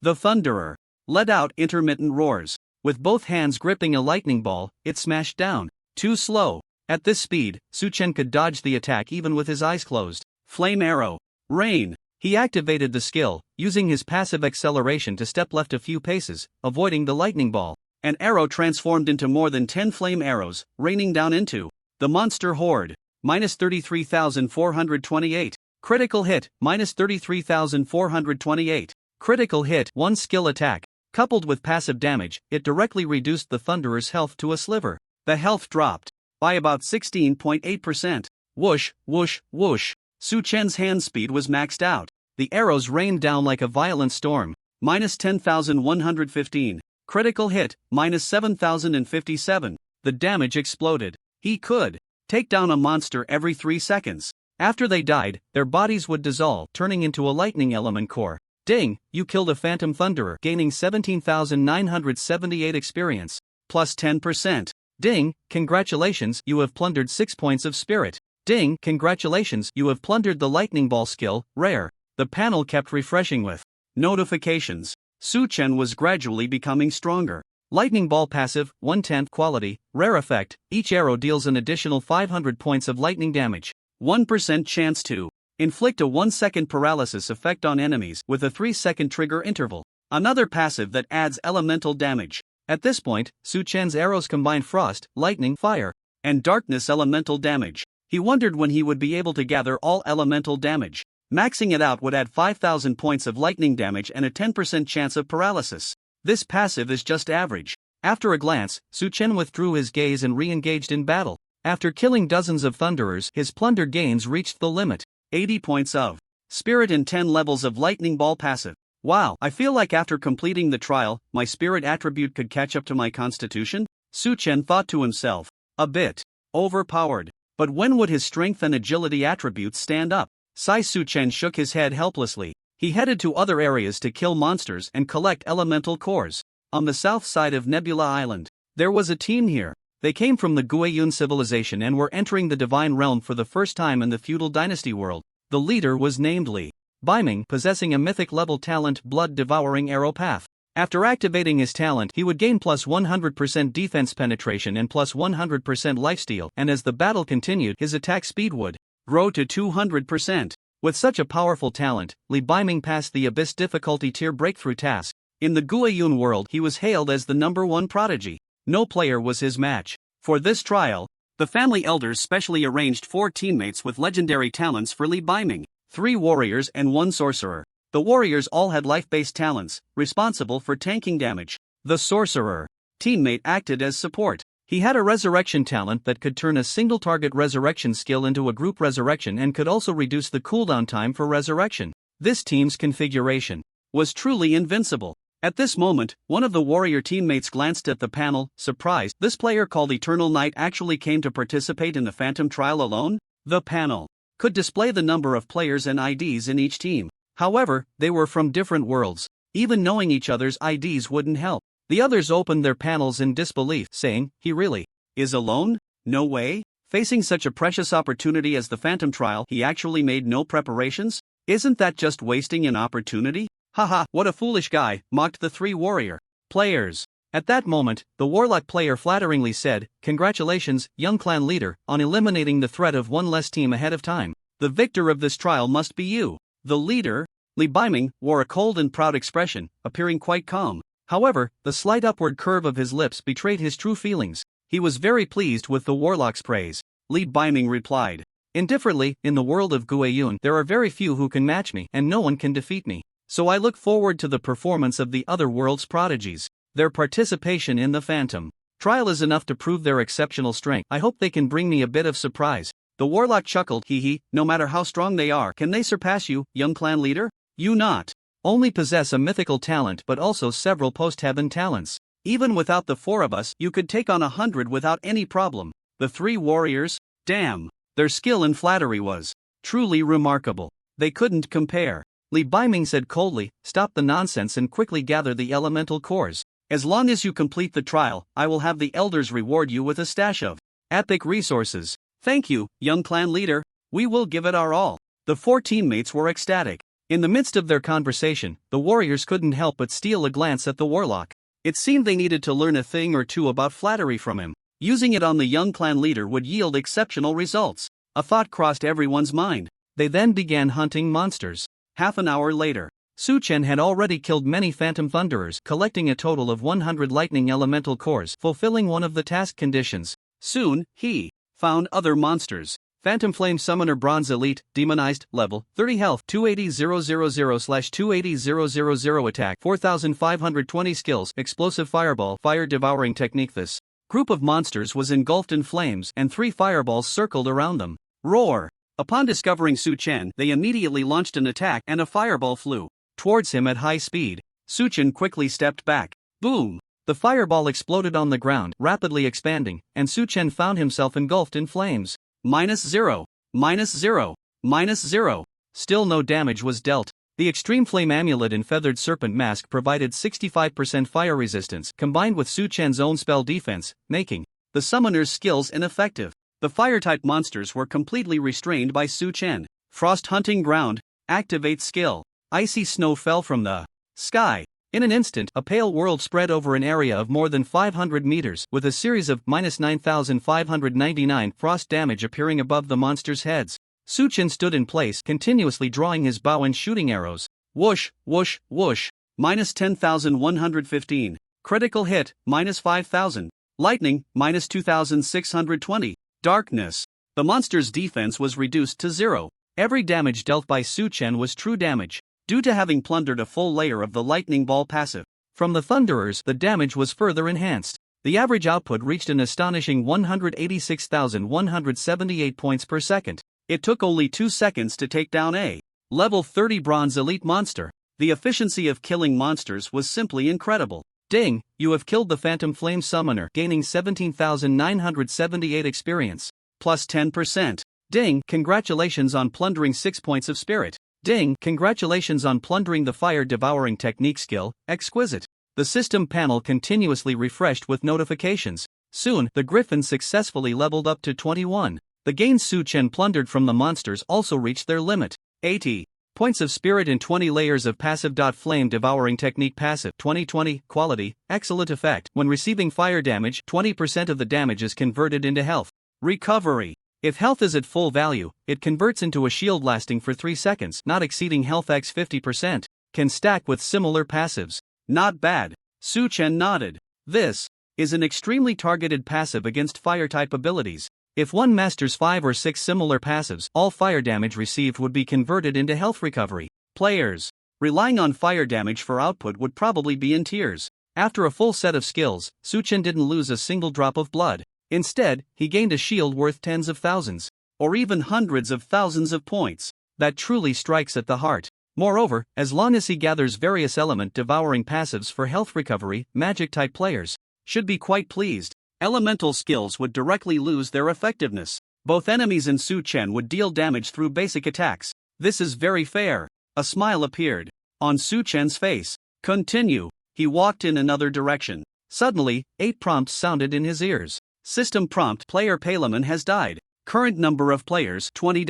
The Thunderer let out intermittent roars. With both hands gripping a lightning ball, it smashed down. Too slow. At this speed, Su Chen could dodge the attack even with his eyes closed. Flame Arrow. Rain. He activated the skill, using his passive acceleration to step left a few paces, avoiding the lightning ball. An arrow transformed into more than 10 flame arrows, raining down into the monster horde. Minus 33,428. Critical hit, minus 33,428. Critical hit, 1 skill attack. Coupled with passive damage, it directly reduced the Thunderer's health to a sliver. The health dropped by about 16.8%. Whoosh, whoosh, whoosh. Su Chen's hand speed was maxed out. The arrows rained down like a violent storm. Minus 10,115. Critical hit, minus 7,057. The damage exploded. He could take down a monster every 3 seconds. After they died, their bodies would dissolve, turning into a lightning element core. Ding, you killed a Phantom Thunderer, gaining 17,978 experience. Plus 10%. Ding, congratulations, you have plundered 6 points of spirit. Ding, congratulations, you have plundered the lightning ball skill, rare. The panel kept refreshing with notifications. Su Chen was gradually becoming stronger. Lightning ball passive, 1/10 quality, rare effect, each arrow deals an additional 500 points of lightning damage. 1% chance to inflict a 1-second paralysis effect on enemies with a 3-second trigger interval. Another passive that adds elemental damage. At this point, Su Chen's arrows combined frost, lightning, fire, and darkness elemental damage. He wondered when he would be able to gather all elemental damage. Maxing it out would add 5,000 points of lightning damage and a 10% chance of paralysis. This passive is just average. After a glance, Su Chen withdrew his gaze and re-engaged in battle. After killing dozens of Thunderers, his plunder gains reached the limit. 80 points of Spirit and 10 levels of lightning ball passive. Wow, I feel like after completing the trial, my spirit attribute could catch up to my constitution? Su Chen thought to himself. A bit overpowered. But when would his strength and agility attributes stand up? Su Chen shook his head helplessly. He headed to other areas to kill monsters and collect elemental cores. On the south side of Nebula Island, there was a team here. They came from the Guiyun civilization and were entering the divine realm for the first time in the feudal dynasty world. The leader was named Li Baiming, possessing a mythic level talent blood-devouring arrow path. After activating his talent, he would gain plus 100% defense penetration and plus 100% lifesteal, and as the battle continued, his attack speed would grow to 200%. With such a powerful talent, Li Baiming passed the Abyss difficulty tier breakthrough task. In the Guiyun world, he was hailed as the #1 prodigy. No player was his match. For this trial, the family elders specially arranged 4 teammates with legendary talents for Li Baiming, 3 warriors and 1 sorcerer. The warriors all had life-based talents, responsible for tanking damage. The sorcerer teammate acted as support. He had a resurrection talent that could turn a single target resurrection skill into a group resurrection and could also reduce the cooldown time for resurrection. This team's configuration was truly invincible. At this moment, one of the warrior teammates glanced at the panel, surprised. This player called Eternal Knight actually came to participate in the Phantom trial alone? The panel could display the number of players and IDs in each team. However, they were from different worlds. Even knowing each other's IDs wouldn't help. The others opened their panels in disbelief, saying, "He really is alone? No way." Facing such a precious opportunity as the Phantom trial, he actually made no preparations? Isn't that just wasting an opportunity? Haha, what a foolish guy, mocked the 3 warrior players. At that moment, the warlock player flatteringly said, "Congratulations, young clan leader, on eliminating the threat of 1 less team ahead of time. The victor of this trial must be you." The leader, Li Baiming, wore a cold and proud expression, appearing quite calm. However, the slight upward curve of his lips betrayed his true feelings. He was very pleased with the warlock's praise. Li Baiming replied, "Indifferently, in the world of Guiyun, there are very few who can match me, and no one can defeat me. So I look forward to the performance of the other world's prodigies. Their participation in the Phantom trial is enough to prove their exceptional strength. I hope they can bring me a bit of surprise." The warlock chuckled, "Hee, no matter how strong they are, can they surpass you, young clan leader? You not only possess a mythical talent but also several post-heaven talents. Even without the 4 of us, you could take on 100 without any problem." The 3 warriors, damn, their skill and flattery was truly remarkable. They couldn't compare. Li Baiming said coldly, "Stop the nonsense and quickly gather the elemental cores. As long as you complete the trial, I will have the elders reward you with a stash of epic resources." "Thank you, young clan leader, we will give it our all." The 4 teammates were ecstatic. In the midst of their conversation, the warriors couldn't help but steal a glance at the warlock. It seemed they needed to learn a thing or two about flattery from him. Using it on the young clan leader would yield exceptional results. A thought crossed everyone's mind. They then began hunting monsters. Half an hour later, Su Chen had already killed many phantom thunderers, collecting a total of 100 lightning elemental cores, fulfilling one of the task conditions. Soon, he found other monsters. Phantom Flame Summoner Bronze Elite, Demonized, level, 30 health, 280,000/280,000 attack, 4,520 skills, Explosive Fireball, Fire Devouring Technique. This group of monsters was engulfed in flames and 3 fireballs circled around them. Roar! Upon discovering Su Chen, they immediately launched an attack and a fireball flew towards him at high speed. Su Chen quickly stepped back. Boom! The fireball exploded on the ground, rapidly expanding, and Su Chen found himself engulfed in flames. -0, -0, -0. Still no damage was dealt. The Extreme Flame Amulet and Feathered Serpent Mask provided 65% fire resistance, combined with Su Chen's own spell defense, making the summoner's skills ineffective. The fire-type monsters were completely restrained by Su Chen. Frost Hunting Ground, activate skill. Icy snow fell from the sky. In an instant, a pale world spread over an area of more than 500 meters, with a series of -9,599 frost damage appearing above the monsters' heads. Su Chen stood in place, continuously drawing his bow and shooting arrows. Whoosh, whoosh, whoosh. -10,115. Critical hit, -5,000. Lightning, -2,620. Darkness. The monster's defense was reduced to 0. Every damage dealt by Su Chen was true damage, due to having plundered a full layer of the lightning ball passive. From the Thunderers, the damage was further enhanced. The average output reached an astonishing 186,178 points per second. It took only 2 seconds to take down a Level 30 Bronze Elite Monster. The efficiency of killing monsters was simply incredible. Ding, you have killed the Phantom Flame Summoner, gaining 17,978 experience. Plus 10%. Ding, congratulations on plundering 6 points of spirit. Ding, congratulations on plundering the Fire Devouring Technique skill, exquisite. The system panel continuously refreshed with notifications. Soon, the Griffin successfully leveled up to 21. The gains Su Chen plundered from the monsters also reached their limit. 80 points of spirit in 20 layers of passive. Flame Devouring Technique passive 2020 quality, excellent effect. When receiving fire damage, 20% of the damage is converted into health. Recovery. If health is at full value, it converts into a shield lasting for 3 seconds, not exceeding health x 50%. Can stack with similar passives. Not bad. Su Chen nodded. This is an extremely targeted passive against fire-type abilities. If one masters 5 or 6 similar passives, all fire damage received would be converted into health recovery. Players relying on fire damage for output would probably be in tears. After a full set of skills, Su Chen didn't lose a single drop of blood. Instead, he gained a shield worth tens of thousands, or even hundreds of thousands of points. That truly strikes at the heart. Moreover, as long as he gathers various element devouring passives for health recovery, magic-type players should be quite pleased. Elemental skills would directly lose their effectiveness. Both enemies and Su Chen would deal damage through basic attacks. This is very fair. A smile appeared on Su Chen's face. Continue. He walked in another direction. Suddenly, 8 prompts sounded in his ears. System prompt: player Palaman has died. Current number of players 20.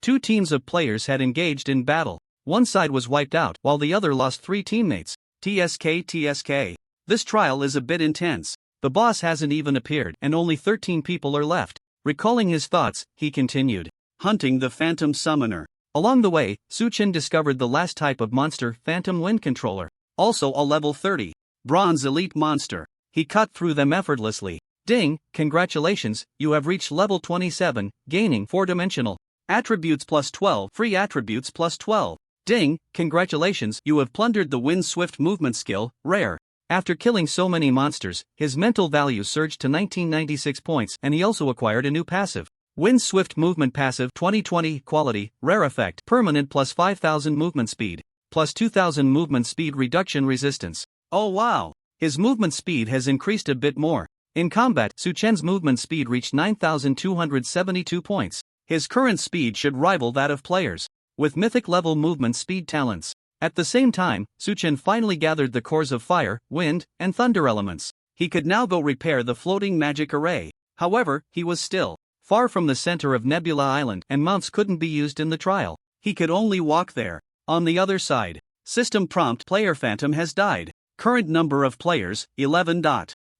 2 teams of players had engaged in battle. One side was wiped out, while the other lost 3 teammates. TSK. This trial is a bit intense. The boss hasn't even appeared, and only 13 people are left. Recalling his thoughts, he continued. Hunting the Phantom Summoner. Along the way, Su Chen discovered the last type of monster, Phantom Wind Controller. Also a level 30 Bronze Elite Monster. He cut through them effortlessly. Ding, congratulations, you have reached level 27, gaining 4-dimensional attributes plus 12, free attributes plus 12. Ding, congratulations, you have plundered the Wind Swift movement skill, rare. After killing so many monsters, his mental value surged to 1996 points, and he also acquired a new passive. Wind Swift Movement Passive 2020 quality, rare effect, permanent plus 5000 movement speed, plus 2000 movement speed reduction resistance. Oh wow, his movement speed has increased a bit more. In combat, Su Chen's movement speed reached 9,272 points. His current speed should rival that of players with mythic level movement speed talents. At the same time, Su Chen finally gathered the cores of fire, wind, and thunder elements. He could now go repair the floating magic array. However, he was still far from the center of Nebula Island, and mounts couldn't be used in the trial. He could only walk there. On the other side, system prompt: player Phantom has died. Current number of players 11.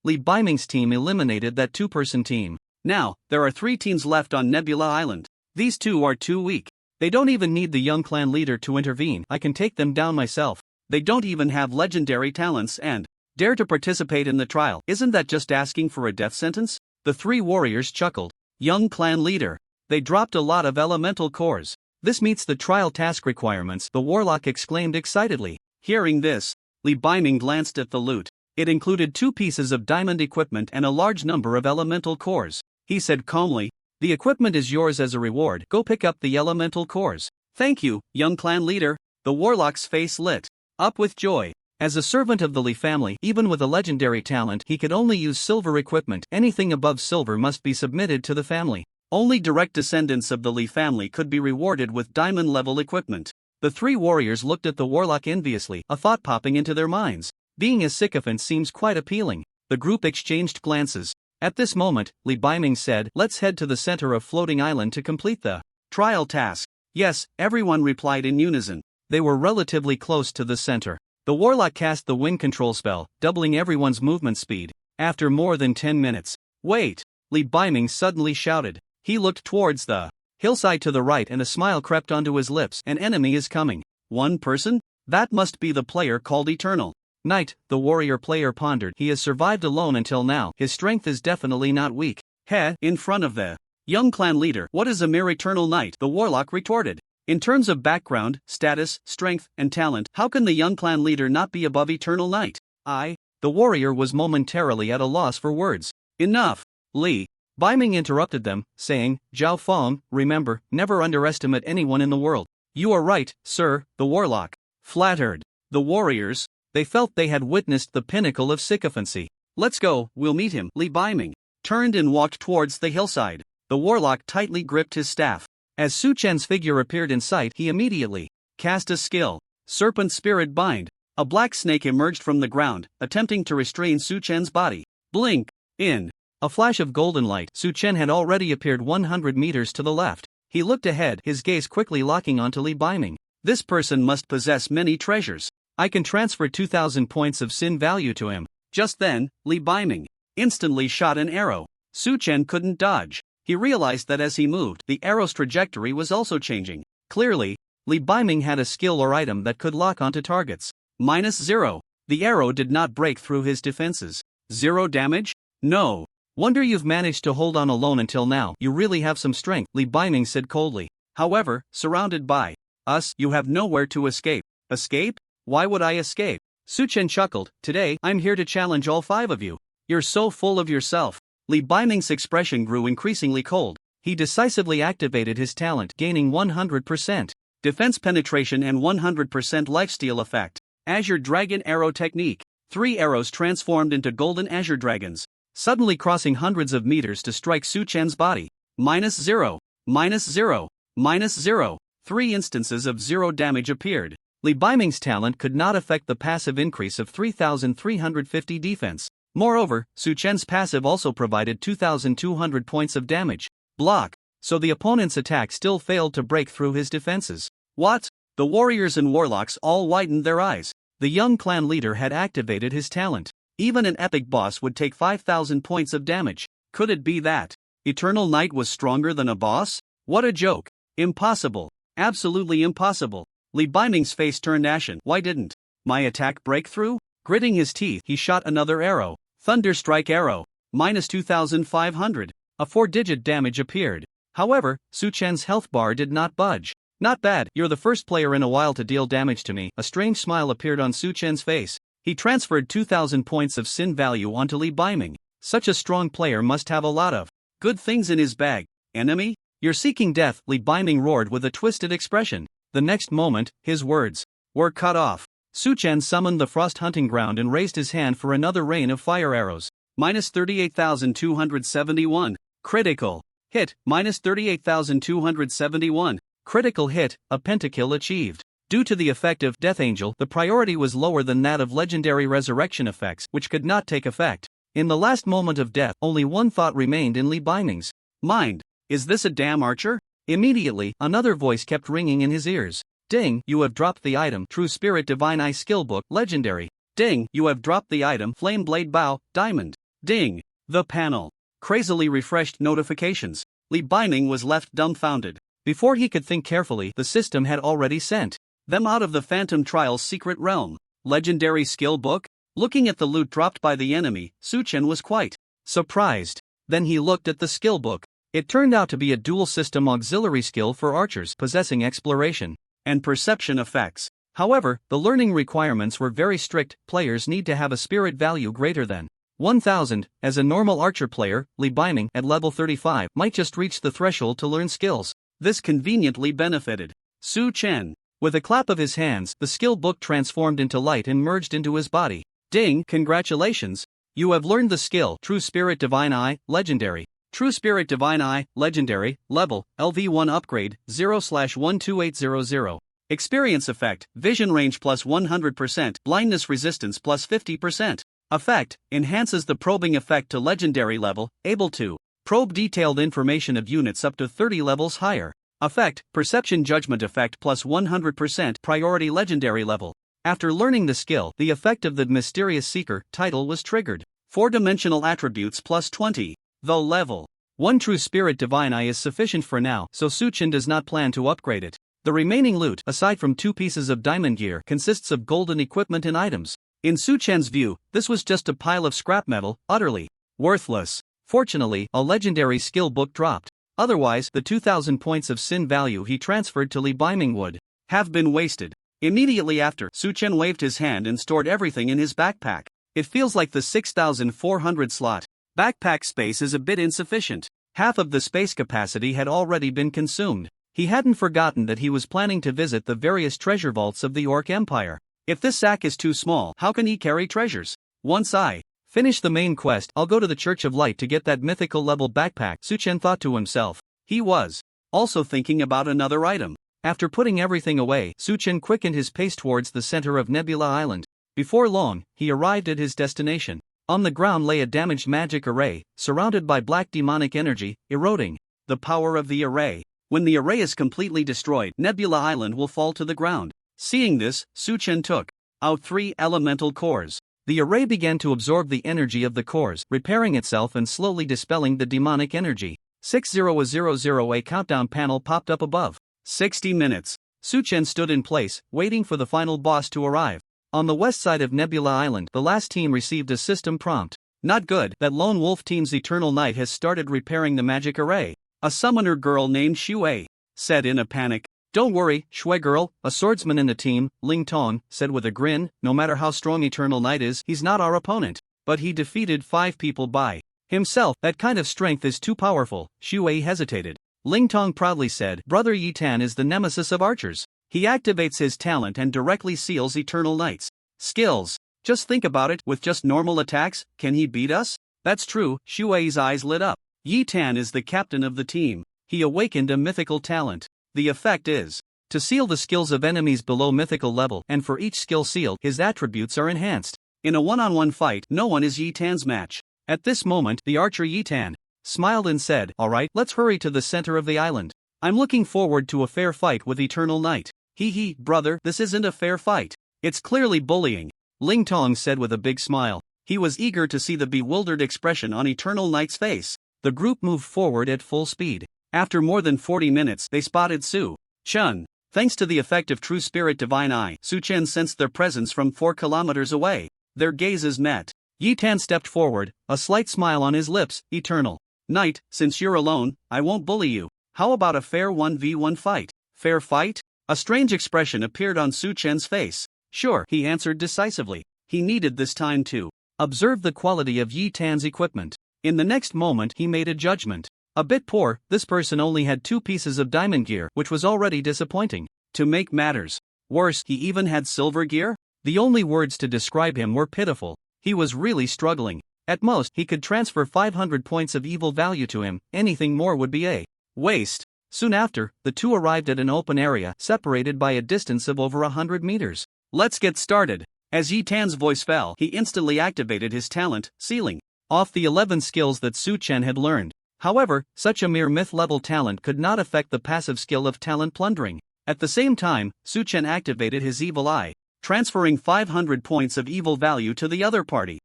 Li Baiming's team eliminated that 2-person team. Now, there are 3 teams left on Nebula Island. These 2 are too weak. They don't even need the young clan leader to intervene. I can take them down myself. They don't even have legendary talents and dare to participate in the trial. Isn't that just asking for a death sentence? The 3 warriors chuckled. Young clan leader. They dropped a lot of elemental cores. This meets the trial task requirements, the warlock exclaimed excitedly. Hearing this, Li Baiming glanced at the loot. It included 2 pieces of diamond equipment and a large number of elemental cores. He said calmly, "The equipment is yours as a reward. Go pick up the elemental cores." "Thank you, young clan leader." The warlock's face lit up with joy. As a servant of the Li family, even with a legendary talent, he could only use silver equipment. Anything above silver must be submitted to the family. Only direct descendants of the Li family could be rewarded with diamond-level equipment. The 3 warriors looked at the warlock enviously, a thought popping into their minds. Being a sycophant seems quite appealing. The group exchanged glances. At this moment, Li Baiming said, "Let's head to the center of Floating Island to complete the trial task." "Yes," everyone replied in unison. They were relatively close to the center. The warlock cast the wind control spell, doubling everyone's movement speed. After more than 10 minutes. "Wait!" Li Baiming suddenly shouted. He looked towards the hillside to the right and a smile crept onto his lips. "An enemy is coming." "One person? That must be the player called Eternal." "Knight," the warrior player pondered. "He has survived alone until now. His strength is definitely not weak." In front of the young clan leader. "What is a mere Eternal Knight?" the warlock retorted. "In terms of background, status, strength, and talent, how can the young clan leader not be above Eternal Knight?" The warrior was momentarily at a loss for words. "Enough, Li." Baiming interrupted them, saying, "Zhao Feng, remember, never underestimate anyone in the world. You are right, sir, the warlock flattered. The warriors, they felt they had witnessed the pinnacle of sycophancy. Let's go, we'll meet him. Li Baiming turned and walked towards the hillside. The warlock tightly gripped his staff. As Su Chen's figure appeared in sight, he immediately cast a skill, Serpent Spirit Bind. A black snake emerged from the ground, attempting to restrain Su Chen's body. Blink! In a flash of golden light, Su Chen had already appeared 100 meters to the left. He looked ahead, his gaze quickly locking onto Li Baiming. This person must possess many treasures. I can transfer 2,000 points of sin value to him. Just then, Li Baiming instantly shot an arrow. Su Chen couldn't dodge. He realized that as he moved, the arrow's trajectory was also changing. Clearly, Li Baiming had a skill or item that could lock onto targets. -0. The arrow did not break through his defenses. 0 damage? No. Wonder you've managed to hold on alone until now. You really have some strength, Li Baiming said coldly. However, surrounded by us, you have nowhere to escape. Escape? Why would I escape? Su Chen chuckled. Today, I'm here to challenge all 5 of you. You're so full of yourself. Li Baiming's expression grew increasingly cold. He decisively activated his talent, gaining 100% defense penetration and 100% lifesteal effect. Azure Dragon Arrow Technique. 3 arrows transformed into golden azure dragons, suddenly crossing hundreds of meters to strike Su Chen's body. -0, -0, -0. 3 instances of 0 damage appeared. Li Baiming's talent could not affect the passive increase of 3,350 defense. Moreover, Su Chen's passive also provided 2,200 points of damage. Block. So the opponent's attack still failed to break through his defenses. What? The warriors and warlocks all widened their eyes. The young clan leader had activated his talent. Even an epic boss would take 5,000 points of damage. Could it be that Eternal Knight was stronger than a boss? What a joke. Impossible. Absolutely impossible. Li Baiming's face turned ashen. Why didn't my attack break through? Gritting his teeth, he shot another arrow. Thunder Strike Arrow. -2,500. A 4-digit damage appeared. However, Su Chen's health bar did not budge. Not bad, you're the first player in a while to deal damage to me. A strange smile appeared on Su Chen's face. He transferred 2,000 points of sin value onto Li Baiming. Such a strong player must have a lot of good things in his bag. Enemy? You're seeking death, Li Baiming roared with a twisted expression. The next moment, his words were cut off. Su Chen summoned the Frost Hunting Ground and raised his hand for another rain of fire arrows. -38,271. Critical hit. -38,271. Critical hit, a pentakill achieved. Due to the effect of Death Angel, the priority was lower than that of legendary resurrection effects, which could not take effect. In the last moment of death, only one thought remained in Li Baiming's mind. Is this a damn archer? Immediately, another voice kept ringing in his ears. Ding, you have dropped the item True Spirit Divine Eye Skill Book, Legendary. Ding, you have dropped the item Flame Blade Bow, Diamond. Ding. The panel crazily refreshed notifications. Li Baiming was left dumbfounded. Before he could think carefully, the system had already sent them out of the Phantom Trial's secret realm. Legendary Skill Book? Looking at the loot dropped by the enemy, Su Chen was quite surprised. Then he looked at the skill book. It turned out to be a dual system auxiliary skill for archers possessing exploration and perception effects. However, the learning requirements were very strict. Players need to have a spirit value greater than 1,000. As a normal archer player, Li Baiming, at level 35, might just reach the threshold to learn skills. This conveniently benefited Su Chen. With a clap of his hands, the skill book transformed into light and merged into his body. Ding, congratulations! You have learned the skill True Spirit Divine Eye, Legendary. True Spirit Divine Eye, Legendary, Level, LV1 Upgrade, 0/12800. Experience Effect, Vision Range plus 100%, Blindness Resistance plus 50%. Effect, enhances the probing effect to Legendary level, able to probe detailed information of units up to 30 levels higher. Effect, Perception Judgment Effect plus 100%, Priority Legendary level. After learning the skill, the effect of the Mysterious Seeker title was triggered. 4-dimensional attributes plus 20. Though level 1 True Spirit Divine Eye is sufficient for now, so Su Chen does not plan to upgrade it. The remaining loot, aside from 2 pieces of diamond gear, consists of golden equipment and items. In Su Chen's view, this was just a pile of scrap metal, utterly worthless. Fortunately, a legendary skill book dropped. Otherwise, the 2,000 points of sin value he transferred to Li Baiming would have been wasted. Immediately after, Su Chen waved his hand and stored everything in his backpack. It feels like the 6,400 slot backpack space is a bit insufficient. Half of the space capacity had already been consumed. He hadn't forgotten that he was planning to visit the various treasure vaults of the Orc Empire. If this sack is too small, how can he carry treasures? Once I finish the main quest, I'll go to the Church of Light to get that mythical level backpack, Suchen thought to himself. He was also thinking about another item. After putting everything away, Suchen quickened his pace towards the center of Nebula Island. Before long, he arrived at his destination. On the ground lay a damaged magic array, surrounded by black demonic energy, eroding the power of the array. When the array is completely destroyed, Nebula Island will fall to the ground. Seeing this, Suchen took out 3 elemental cores. The array began to absorb the energy of the cores, repairing itself and slowly dispelling the demonic energy. 6000, a countdown panel popped up above. 60 minutes. Suchen stood in place, waiting for the final boss to arrive. On the west side of Nebula Island, the last team received a system prompt. Not good, that lone wolf team's Eternal Knight has started repairing the magic array. A summoner girl named Shui said in a panic. Don't worry, Shui girl, a swordsman in the team, Ling Tong said with a grin. No matter how strong Eternal Knight is, he's not our opponent. But he defeated 5 people by himself. That kind of strength is too powerful. Shui hesitated. Ling Tong proudly said, Brother Yi Tan is the nemesis of archers. He activates his talent and directly seals Eternal Knight's skills. Just think about it, with just normal attacks, can he beat us? That's true, Shui's eyes lit up. Yi Tan is the captain of the team. He awakened a mythical talent. The effect is to seal the skills of enemies below mythical level, and for each skill sealed, his attributes are enhanced. In a one-on-one fight, no one is Yi Tan's match. At this moment, the archer Yi Tan smiled and said, Alright, let's hurry to the center of the island. I'm looking forward to a fair fight with Eternal Knight. Hee, brother, this isn't a fair fight. It's clearly bullying. Ling Tong said with a big smile. He was eager to see the bewildered expression on Eternal Knight's face. The group moved forward at full speed. After more than 40 minutes, they spotted Su Chun. Thanks to the effect of True Spirit Divine Eye, Su Chun sensed their presence from 4 kilometers away. Their gazes met. Yi Tan stepped forward, a slight smile on his lips. Eternal Knight, since you're alone, I won't bully you. How about a fair 1v1 fight? Fair fight? A strange expression appeared on Su Chen's face. Sure, he answered decisively. He needed this time to observe the quality of Yi Tan's equipment. In the next moment, he made a judgment. A bit poor, this person only had 2 pieces of diamond gear, which was already disappointing. To make matters worse, he even had silver gear? The only words to describe him were pitiful. He was really struggling. At most, he could transfer 500 points of evil value to him, anything more would be a waste. Soon after, the two arrived at an open area, separated by a distance of over 100 meters. Let's get started. As Yi Tan's voice fell, he instantly activated his talent, sealing off the 11 skills that Su Chen had learned. However, such a mere myth-level talent could not affect the passive skill of talent plundering. At the same time, Su Chen activated his evil eye, transferring 500 points of evil value to the other party.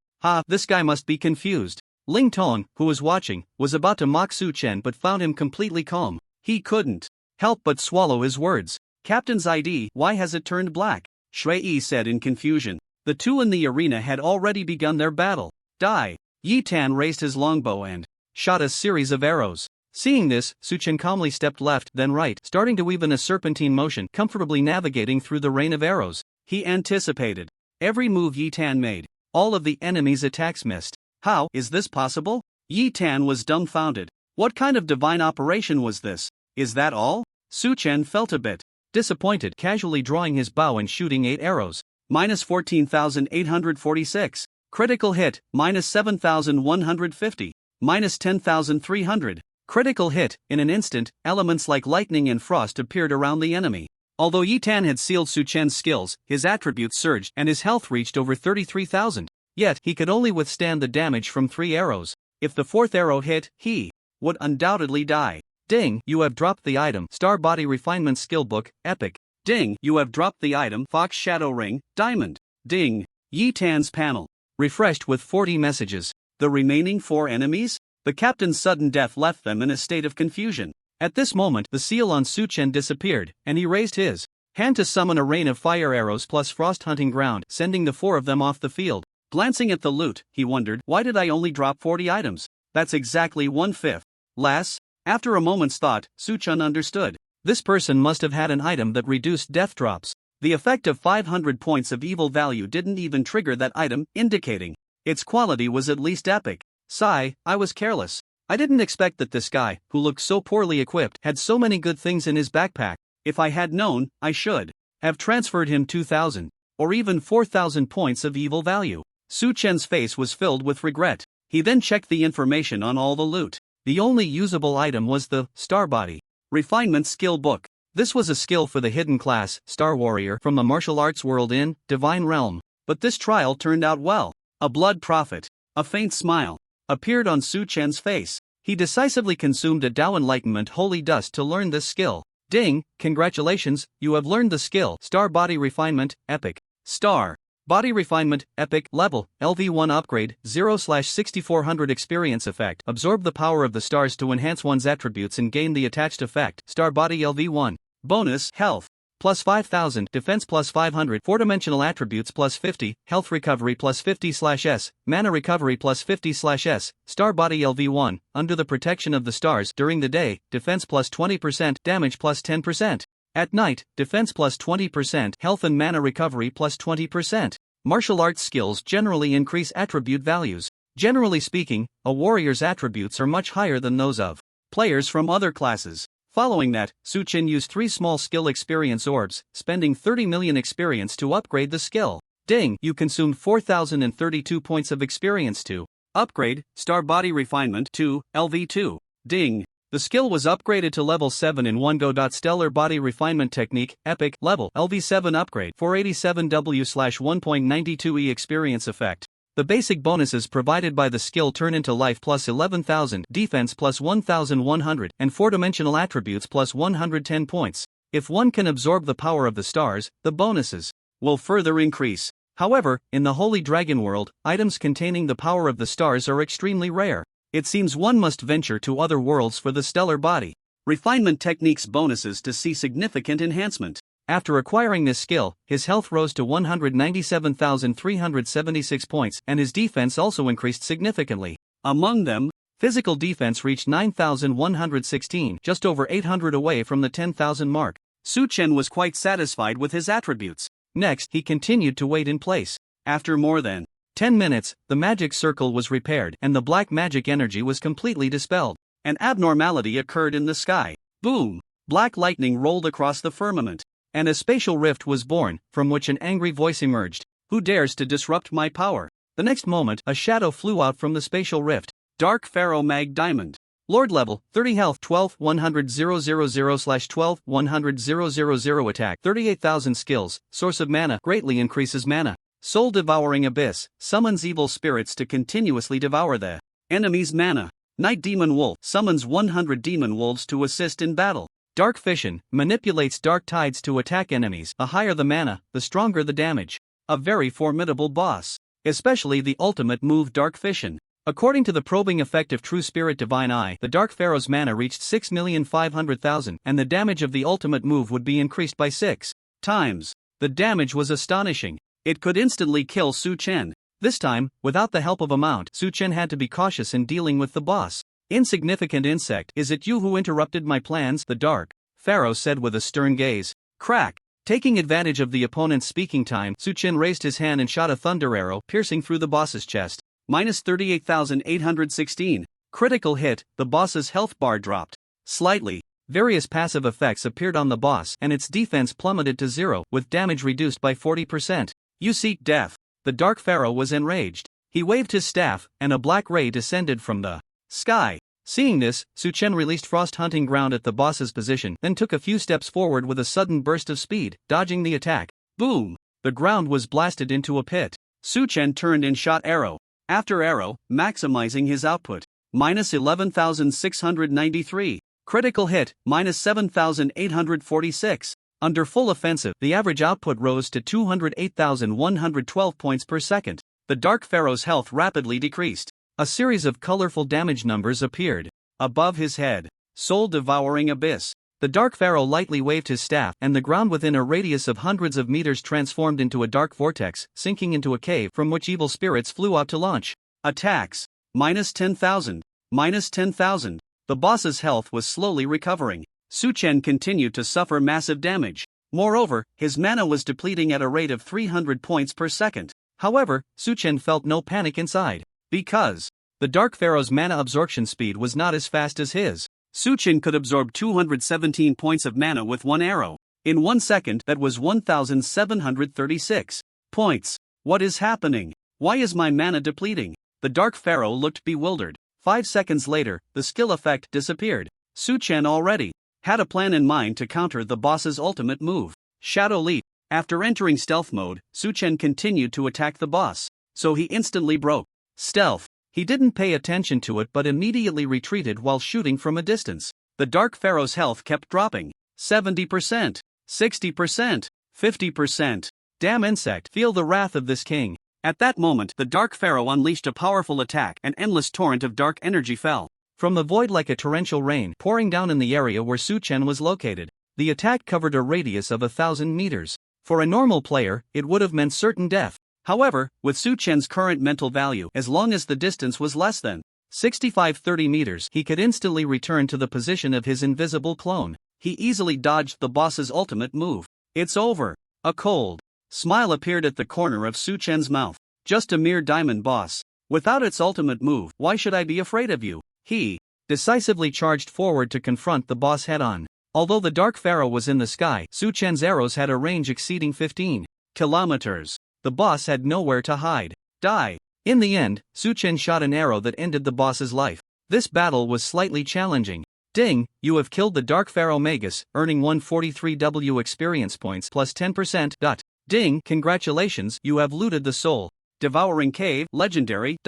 This guy must be confused. Ling Tong, who was watching, was about to mock Su Chen but found him completely calm. He couldn't help but swallow his words. Captain's ID, why has it turned black? Shui said in confusion. The two in the arena had already begun their battle. Die! Yi Tan raised his longbow and shot a series of arrows. Seeing this, Su Chen calmly stepped left then right, starting to weave in a serpentine motion, comfortably navigating through the rain of arrows. He anticipated every move Yi Tan made. All of the enemy's attacks missed. How is this possible? Yi Tan was dumbfounded. What kind of divine operation was this? Is that all? Su Chen felt a bit disappointed, casually drawing his bow and shooting 8 arrows. Minus 14,846. Critical hit, minus 7,150. Minus 10,300. Critical hit. In an instant, elements like lightning and frost appeared around the enemy. Although Yi Tan had sealed Su Chen's skills, his attributes surged and his health reached over 33,000. Yet, he could only withstand the damage from 3 arrows. If the 4th arrow hit, he would undoubtedly die. Ding, you have dropped the item Star Body Refinement Skill Book, Epic. Ding, you have dropped the item Fox Shadow Ring, Diamond. Ding, Yi Tan's panel refreshed with 40 messages. The remaining 4 enemies? The captain's sudden death left them in a state of confusion. At this moment, the seal on Su Chen disappeared, and he raised his hand to summon a rain of fire arrows plus frost hunting ground, sending the 4 of them off the field. Glancing at the loot, he wondered, why did I only drop 40 items? That's exactly 1/5 less. After a moment's thought, Su Chen understood. This person must have had an item that reduced death drops. The effect of 500 points of evil value didn't even trigger that item, indicating its quality was at least epic. Sigh, I was careless. I didn't expect that this guy, who looked so poorly equipped, had so many good things in his backpack. If I had known, I should have transferred him 2,000, or even 4,000 points of evil value. Su Chen's face was filled with regret. He then checked the information on all the loot. The only usable item was the Star Body Refinement Skill Book. This was a skill for the hidden class, Star Warrior, from the martial arts world in Divine Realm. But this trial turned out well. A blood prophet, a faint smile, appeared on Su Chen's face. He decisively consumed a Tao Enlightenment Holy Dust to learn this skill. Ding, congratulations, you have learned the skill Star Body Refinement, Epic. Star Body Refinement, Epic, Level, LV1 Upgrade, 0/6400 Experience Effect. Absorb the power of the stars to enhance one's attributes and gain the attached effect. Star Body LV1. Bonus, Health. Plus 5,000, Defense plus 500, 4-dimensional attributes plus 50, Health Recovery plus 50/S, Mana Recovery plus 50/S, Star Body LV1, under the protection of the stars. During the day, Defense plus 20%, Damage plus 10%. At night, Defense plus 20%, Health and Mana Recovery plus 20%. Martial arts skills generally increase attribute values. Generally speaking, a warrior's attributes are much higher than those of players from other classes. Following that, Su Chen used 3 small skill experience orbs, spending 30 million experience to upgrade the skill. Ding, you consumed 4,032 points of experience to upgrade Star Body Refinement to LV2. Ding. The skill was upgraded to level 7 in one go. Stellar Body Refinement Technique, Epic, Level, LV7 Upgrade, 487W/1.92E Experience Effect. The basic bonuses provided by the skill turn into life plus 11,000, defense plus 1,100, and 4-dimensional attributes plus 110 points. If one can absorb the power of the stars, the bonuses will further increase. However, in the Holy Dragon world, items containing the power of the stars are extremely rare. It seems one must venture to other worlds for the stellar body refinement technique's bonuses to see significant enhancement. After acquiring this skill, his health rose to 197,376 points, and his defense also increased significantly. Among them, physical defense reached 9,116, just over 800 away from the 10,000 mark. Su Chen was quite satisfied with his attributes. Next, he continued to wait in place. After more than 10 minutes, the magic circle was repaired and the black magic energy was completely dispelled. An abnormality occurred in the sky. Boom! Black lightning rolled across the firmament, and a spatial rift was born, from which an angry voice emerged. Who dares to disrupt my power? The next moment, a shadow flew out from the spatial rift. Dark Pharaoh Mag Diamond. Lord level, 30 health, 12, 100,000/12, 100,000 attack, 38,000 skills, source of mana, greatly increases mana. Soul Devouring Abyss, summons evil spirits to continuously devour the enemy's mana. Night Demon Wolf, summons 100 demon wolves to assist in battle. Dark Fission, manipulates dark tides to attack enemies. The higher the mana, the stronger the damage. A very formidable boss. Especially the ultimate move Dark Fission. According to the probing effect of True Spirit Divine Eye, the Dark Pharaoh's mana reached 6,500,000, and the damage of the ultimate move would be increased by 6 times. The damage was astonishing. It could instantly kill Su Chen. This time, without the help of a mount, Su Chen had to be cautious in dealing with the boss. Insignificant insect, is it you who interrupted my plans? The Dark Pharaoh said with a stern gaze. Crack! Taking advantage of the opponent's speaking time, Su Chen raised his hand and shot a thunder arrow, piercing through the boss's chest. Minus 38,816. Critical hit, the boss's health bar dropped slightly. Various passive effects appeared on the boss, and its defense plummeted to 0, with damage reduced by 40%. You seek death. The Dark Pharaoh was enraged. He waved his staff, and a black ray descended from the sky. Seeing this, Su Chen released Frost Hunting Ground at the boss's position, then took a few steps forward with a sudden burst of speed, dodging the attack. Boom! The ground was blasted into a pit. Su Chen turned and shot arrow after arrow, maximizing his output. Minus 11,693. Critical hit, minus 7,846. Under full offensive, the average output rose to 208,112 points per second. The Dark Pharaoh's health rapidly decreased. A series of colorful damage numbers appeared above his head. Soul Devouring Abyss. The Dark Pharaoh lightly waved his staff, and the ground within a radius of hundreds of meters transformed into a dark vortex, sinking into a cave from which evil spirits flew out to launch attacks. Minus 10,000. Minus 10,000. The boss's health was slowly recovering. Su Chen continued to suffer massive damage. Moreover, his mana was depleting at a rate of 300 points per second. However, Su Chen felt no panic inside. Because The Dark Pharaoh's mana absorption speed was not as fast as his. Su Chen could absorb 217 points of mana with one arrow. In 1 second, that was 1,736 points. What is happening? Why is my mana depleting? The Dark Pharaoh looked bewildered. 5 seconds later, the skill effect disappeared. Su Chen already had a plan in mind to counter the boss's ultimate move, Shadow Leap. After entering stealth mode, Su Chen continued to attack the boss, so he instantly broke stealth. He didn't pay attention to it but immediately retreated while shooting from a distance. The Dark Pharaoh's health kept dropping. 70%, 60%, 50%. Damn insect, feel the wrath of this king. At that moment, the Dark Pharaoh unleashed a powerful attack. An endless torrent of dark energy fell from the void like a torrential rain pouring down in the area where Su Chen was located. The attack covered a radius of 1,000 meters. For a normal player, it would have meant certain death. However, with Su Chen's current mental value, as long as the distance was less than 65-30 meters, he could instantly return to the position of his invisible clone. He easily dodged the boss's ultimate move. It's over. A cold smile appeared at the corner of Su Chen's mouth. Just a mere diamond boss. Without its ultimate move, why should I be afraid of you? He decisively charged forward to confront the boss head-on. Although the Dark Pharaoh was in the sky, Su Chen's arrows had a range exceeding 15 kilometers. The boss had nowhere to hide. Die. In the end, Su Chen shot an arrow that ended the boss's life. This battle was slightly challenging. Ding, you have killed the Dark Pharaoh Magus, earning 143W experience points plus 10%. Ding, congratulations, you have looted the Soul Devouring Cave, legendary.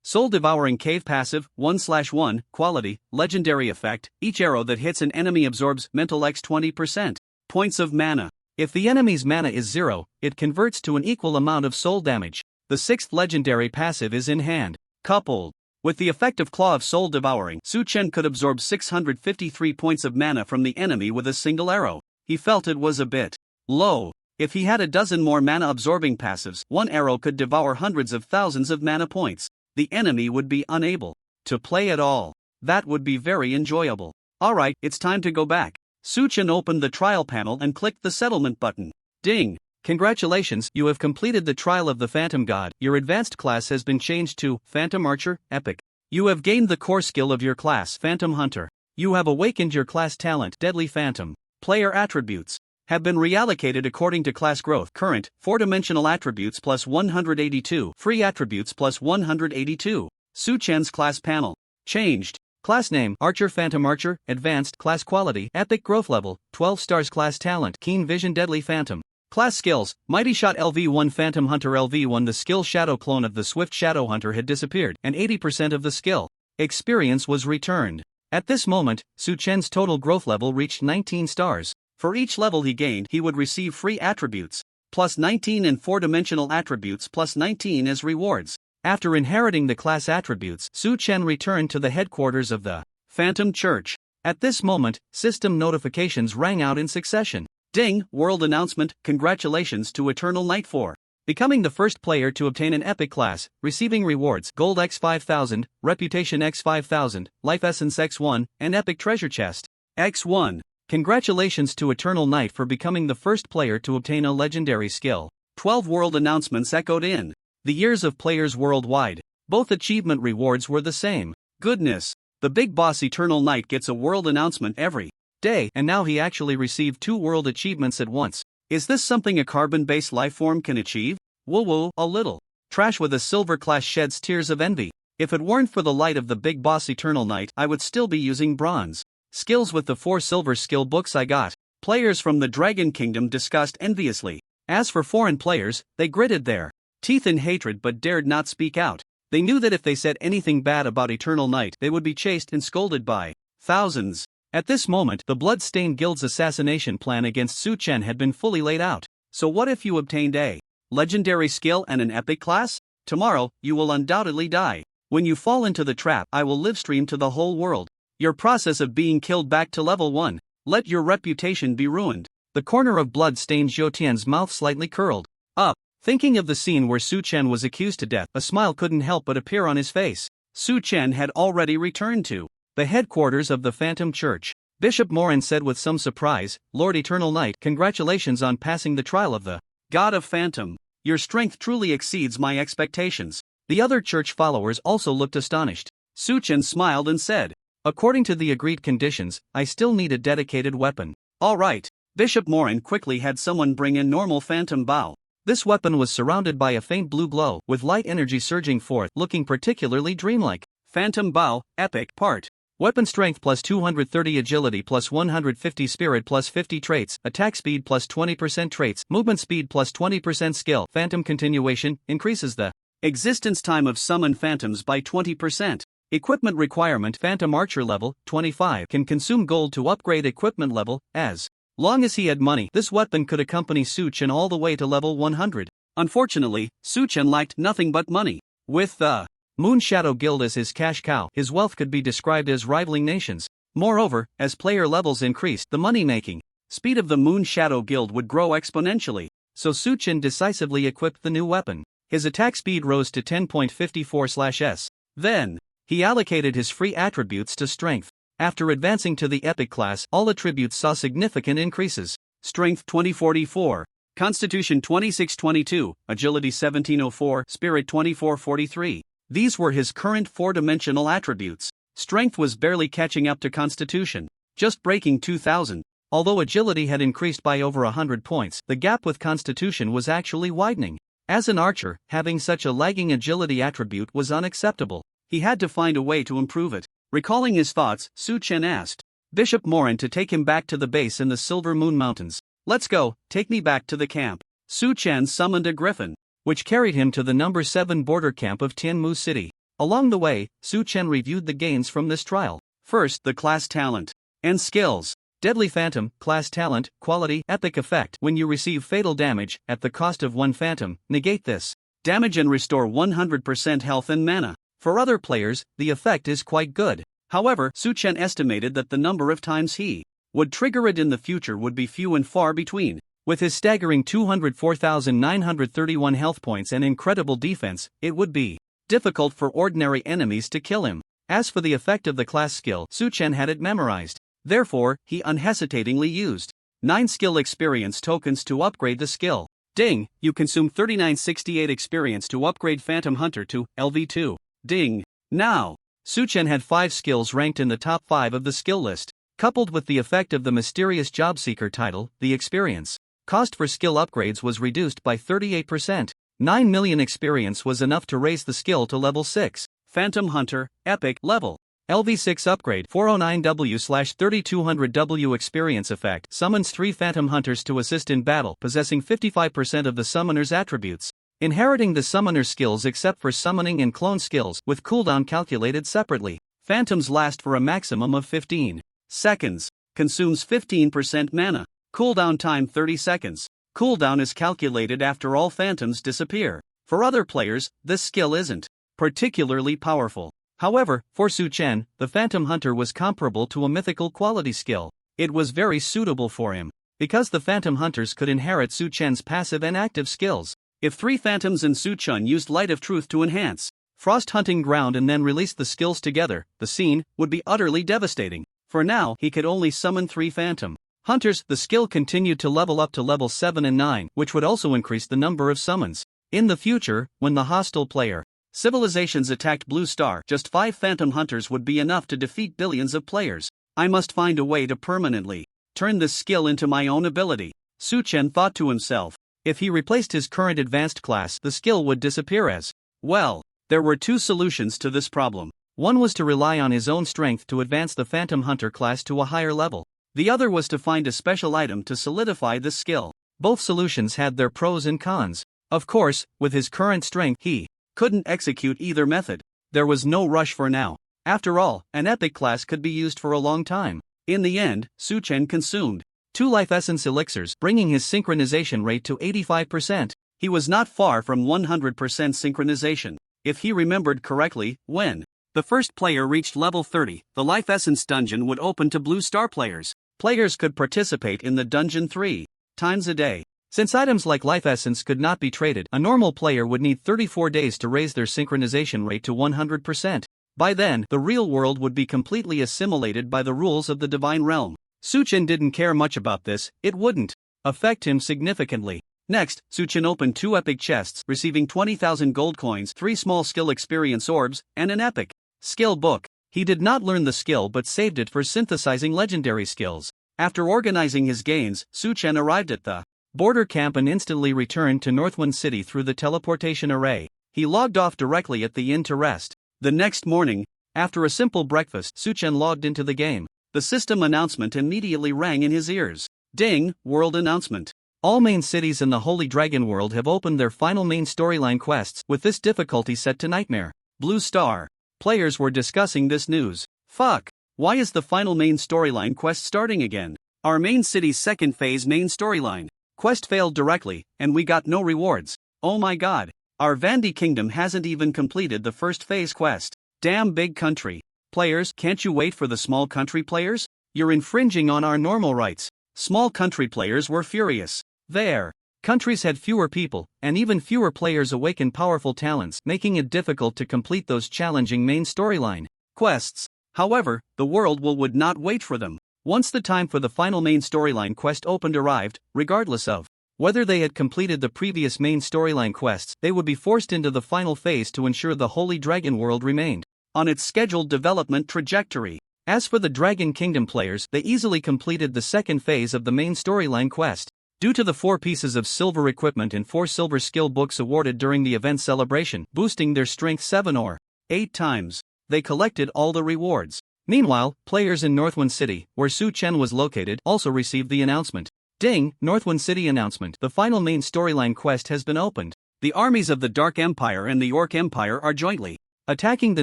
Soul Devouring Cave passive, 1/1, quality, legendary effect, each arrow that hits an enemy absorbs mental X 20%. Points of mana. If the enemy's mana is 0, it converts to an equal amount of soul damage. The 6th legendary passive is in hand. Coupled with the effect of Claw of Soul Devouring, Su Chen could absorb 653 points of mana from the enemy with a single arrow. He felt it was a bit low. If he had a dozen more mana absorbing passives, one arrow could devour hundreds of thousands of mana points. The enemy would be unable to play at all. That would be very enjoyable. Alright, it's time to go back. Su Chen opened the trial panel and clicked the settlement button. Ding! Congratulations, you have completed the trial of the Phantom God. Your advanced class has been changed to Phantom Archer, Epic. You have gained the core skill of your class, Phantom Hunter. You have awakened your class talent, Deadly Phantom. Player attributes have been reallocated according to class growth. Current, 4-dimensional attributes plus 182. Free attributes plus 182. Su Chen's class panel changed. Class name, Archer Phantom Archer, Advanced, Class Quality, Epic Growth Level, 12 stars. Class Talent, Keen Vision Deadly Phantom. Class Skills, Mighty Shot LV1 Phantom Hunter LV1. The skill Shadow Clone of the Swift Shadow Hunter had disappeared, and 80% of the skill experience was returned. At this moment, Su Chen's total growth level reached 19 stars. For each level he gained, he would receive free attributes, plus 19 and 4-dimensional attributes plus 19 as rewards. After inheriting the class attributes, Su Chen returned to the headquarters of the Phantom Church. At this moment, system notifications rang out in succession. Ding, world announcement, congratulations to Eternal Knight for becoming the first player to obtain an epic class, receiving rewards Gold X 5000, Reputation X 5000, Life Essence X1, and Epic Treasure Chest X1. Congratulations to Eternal Knight for becoming the first player to obtain a legendary skill. 12 world announcements echoed in the ears of players worldwide. Both achievement rewards were the same. Goodness, the big boss Eternal Knight gets a world announcement every day, and now he actually received 2 world achievements at once. Is this something a carbon-based lifeform can achieve? Woo, a little trash with a silver class sheds tears of envy. If it weren't for the light of the big boss Eternal Knight, I would still be using bronze skills with the 4 silver skill books I got. Players from the Dragon Kingdom discussed enviously. As for foreign players, they gritted their teeth in hatred but dared not speak out. They knew that if they said anything bad about Eternal Knight, they would be chased and scolded by thousands. At this moment, the Blood-Stained Guild's assassination plan against Su Chen had been fully laid out. So what if you obtained a legendary skill and an epic class? Tomorrow, you will undoubtedly die. When you fall into the trap, I will livestream to the whole world your process of being killed back to level 1. Let your reputation be ruined. The corner of blood-stained Zhou Tian's mouth slightly curled up. Thinking of the scene where Su Chen was accused to death, a smile couldn't help but appear on his face. Su Chen had already returned to the headquarters of the Phantom Church. Bishop Morin said with some surprise, Lord Eternal Knight, congratulations on passing the trial of the God of Phantom. Your strength truly exceeds my expectations. The other church followers also looked astonished. Su Chen smiled and said, "According to the agreed conditions, I still need a dedicated weapon." "All right." Bishop Morin quickly had someone bring in normal phantom bow. This weapon was surrounded by a faint blue glow, with light energy surging forth, looking particularly dreamlike. Phantom bow, epic part. Weapon strength plus 230, agility plus 150, spirit plus 50 traits, attack speed plus 20% traits, movement speed plus 20% skill. Phantom continuation increases the existence time of summoned phantoms by 20%. Equipment requirement: Phantom Archer level 25 can consume gold to upgrade equipment level. As long as he had money, this weapon could accompany Su Chen all the way to level 100. Unfortunately, Su Chen lacked nothing but money. With the Moon Shadow Guild as his cash cow, his wealth could be described as rivaling nations. Moreover, as player levels increased, the money-making speed of the Moon Shadow Guild would grow exponentially, so Su Chen decisively equipped the new weapon. His attack speed rose to 10.54/s. Then, he allocated his free attributes to strength. After advancing to the epic class, all attributes saw significant increases. Strength 2044, Constitution 2622, Agility 1704, Spirit 2443. These were his current four-dimensional attributes. Strength was barely catching up to Constitution, just breaking 2000. Although agility had increased by over 100 points, the gap with Constitution was actually widening. As an archer, having such a lagging agility attribute was unacceptable. He had to find a way to improve it. Recalling his thoughts, Su Chen asked Bishop Morin to take him back to the base in the Silver Moon Mountains. "Let's go, take me back to the camp." Su Chen summoned a griffin, which carried him to the number 7 border camp of Tianmu City. Along the way, Su Chen reviewed the gains from this trial. First, the class talent and skills. Deadly Phantom, class talent, quality, epic effect. When you receive fatal damage, at the cost of 1 phantom, negate this damage and restore 100% health and mana. For other players, the effect is quite good. However, Su Chen estimated that the number of times he would trigger it in the future would be few and far between. With his staggering 204,931 health points and incredible defense, it would be difficult for ordinary enemies to kill him. As for the effect of the class skill, Su Chen had it memorized. Therefore, he unhesitatingly used 9 skill experience tokens to upgrade the skill. Ding! You consume 3968 experience to upgrade Phantom Hunter to LV2. Ding! Now, Su Chen had 5 skills ranked in the top 5 of the skill list. Coupled with the effect of the mysterious job seeker title, the experience cost for skill upgrades was reduced by 38%. 9 million experience was enough to raise the skill to level 6. Phantom Hunter, epic level. LV6 upgrade 409W/3200W experience effect summons 3 Phantom Hunters to assist in battle, possessing 55% of the summoner's attributes. Inheriting the summoner's skills except for summoning and clone skills, with cooldown calculated separately. Phantoms last for a maximum of 15 seconds. Consumes 15% mana. Cooldown time 30 seconds. Cooldown is calculated after all phantoms disappear. For other players, this skill isn't particularly powerful. However, for Su Chen, the Phantom Hunter was comparable to a mythical quality skill. It was very suitable for him, because the Phantom Hunters could inherit Su Chen's passive and active skills. If 3 phantoms and Su Chen used Light of Truth to enhance Frost Hunting Ground and then released the skills together, the scene would be utterly devastating. For now, he could only summon 3 Phantom Hunters. The skill continued to level up to level 7 and 9, which would also increase the number of summons. In the future, when the hostile player civilizations attacked Blue Star, just 5 Phantom Hunters would be enough to defeat billions of players. I must find a way to permanently turn this skill into my own ability, Su Chen thought to himself. If he replaced his current advanced class, the skill would disappear as well. There were 2 solutions to this problem. One was to rely on his own strength to advance the Phantom Hunter class to a higher level. The other was to find a special item to solidify this skill. Both solutions had their pros and cons. Of course, with his current strength, he couldn't execute either method. There was no rush for now. After all, an epic class could be used for a long time. In the end, Su Chen consumed 2 life essence elixirs, bringing his synchronization rate to 85%. He was not far from 100% synchronization. If he remembered correctly, when the first player reached level 30, the life essence dungeon would open to Blue Star players. Players could participate in the dungeon 3 times a day. Since items like life essence could not be traded, a normal player would need 34 days to raise their synchronization rate to 100%. By then, the real world would be completely assimilated by the rules of the divine realm. Su Chen didn't care much about this. It wouldn't affect him significantly. Next, Su Chen opened 2 epic chests, receiving 20,000 gold coins, 3 small skill experience orbs, and an epic skill book. He did not learn the skill but saved it for synthesizing legendary skills. After organizing his gains, Su Chen arrived at the border camp and instantly returned to Northwind City through the teleportation array. He logged off directly at the inn to rest. The next morning, after a simple breakfast, Su Chen logged into the game. The system announcement immediately rang in his ears. Ding, world announcement. All main cities in the Holy Dragon world have opened their final main storyline quests, with this difficulty set to Nightmare. Blue Star. Players were discussing this news. Fuck. Why is the final main storyline quest starting again? Our main city's second phase main storyline quest failed directly, and we got no rewards. Oh my god. Our Vandy Kingdom hasn't even completed the first phase quest. Damn big country. Players, can't you wait for the small country players? You're infringing on our normal rights. Small country players were furious. Their countries had fewer people, and even fewer players awaken powerful talents, making it difficult to complete those challenging main storyline quests. However, the world would not wait for them. Once the time for the final main storyline quest opened arrived, regardless of whether they had completed the previous main storyline quests, they would be forced into the final phase to ensure the Holy Dragon world remained on its scheduled development trajectory. As for the Dragon Kingdom players, they easily completed the second phase of the main storyline quest. Due to the 4 pieces of silver equipment and 4 silver skill books awarded during the event celebration, boosting their strength 7 or 8 times, they collected all the rewards. Meanwhile, players in Northwind City, where Su Chen was located, also received the announcement. Ding, Northwind City announcement. The final main storyline quest has been opened. The armies of the Dark Empire and the Orc Empire are jointly attacking the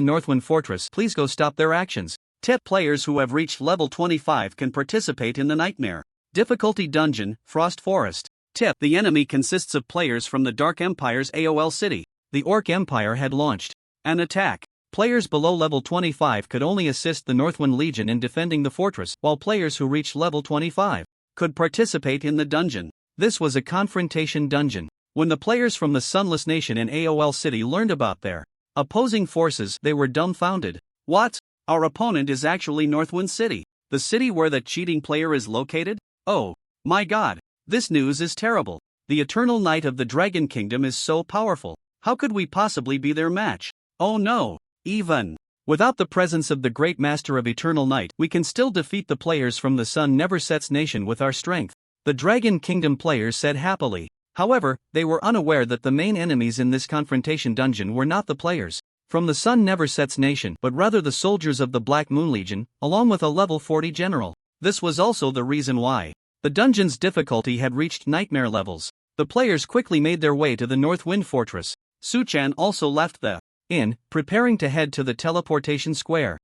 Northwind Fortress. Please go stop their actions. Tip: players who have reached level 25 can participate in the Nightmare difficulty dungeon, Frost Forest. Tip: the enemy consists of players from the Dark Empire's AOL city. The Orc Empire had launched an attack. Players below level 25 could only assist the Northwind Legion in defending the fortress, while players who reached level 25 could participate in the dungeon. This was a confrontation dungeon. When the players from the Sunless Nation and AOL City learned about their opposing forces, they were dumbfounded. What? Our opponent is actually Northwind City, the city where that cheating player is located? Oh my god, this news is terrible. The Eternal Knight of the Dragon Kingdom is so powerful. How could we possibly be their match? Oh no. Even without the presence of the Great Master of Eternal Night, we can still defeat the players from the Sun Never Sets Nation with our strength, the Dragon Kingdom players said happily. However, they were unaware that the main enemies in this confrontation dungeon were not the players from the Sun Never Sets Nation, but rather the soldiers of the Black Moon Legion, along with a level 40 general. This was also the reason why the dungeon's difficulty had reached nightmare levels. The players quickly made their way to the North Wind Fortress. Su Chen also left the inn, preparing to head to the teleportation square.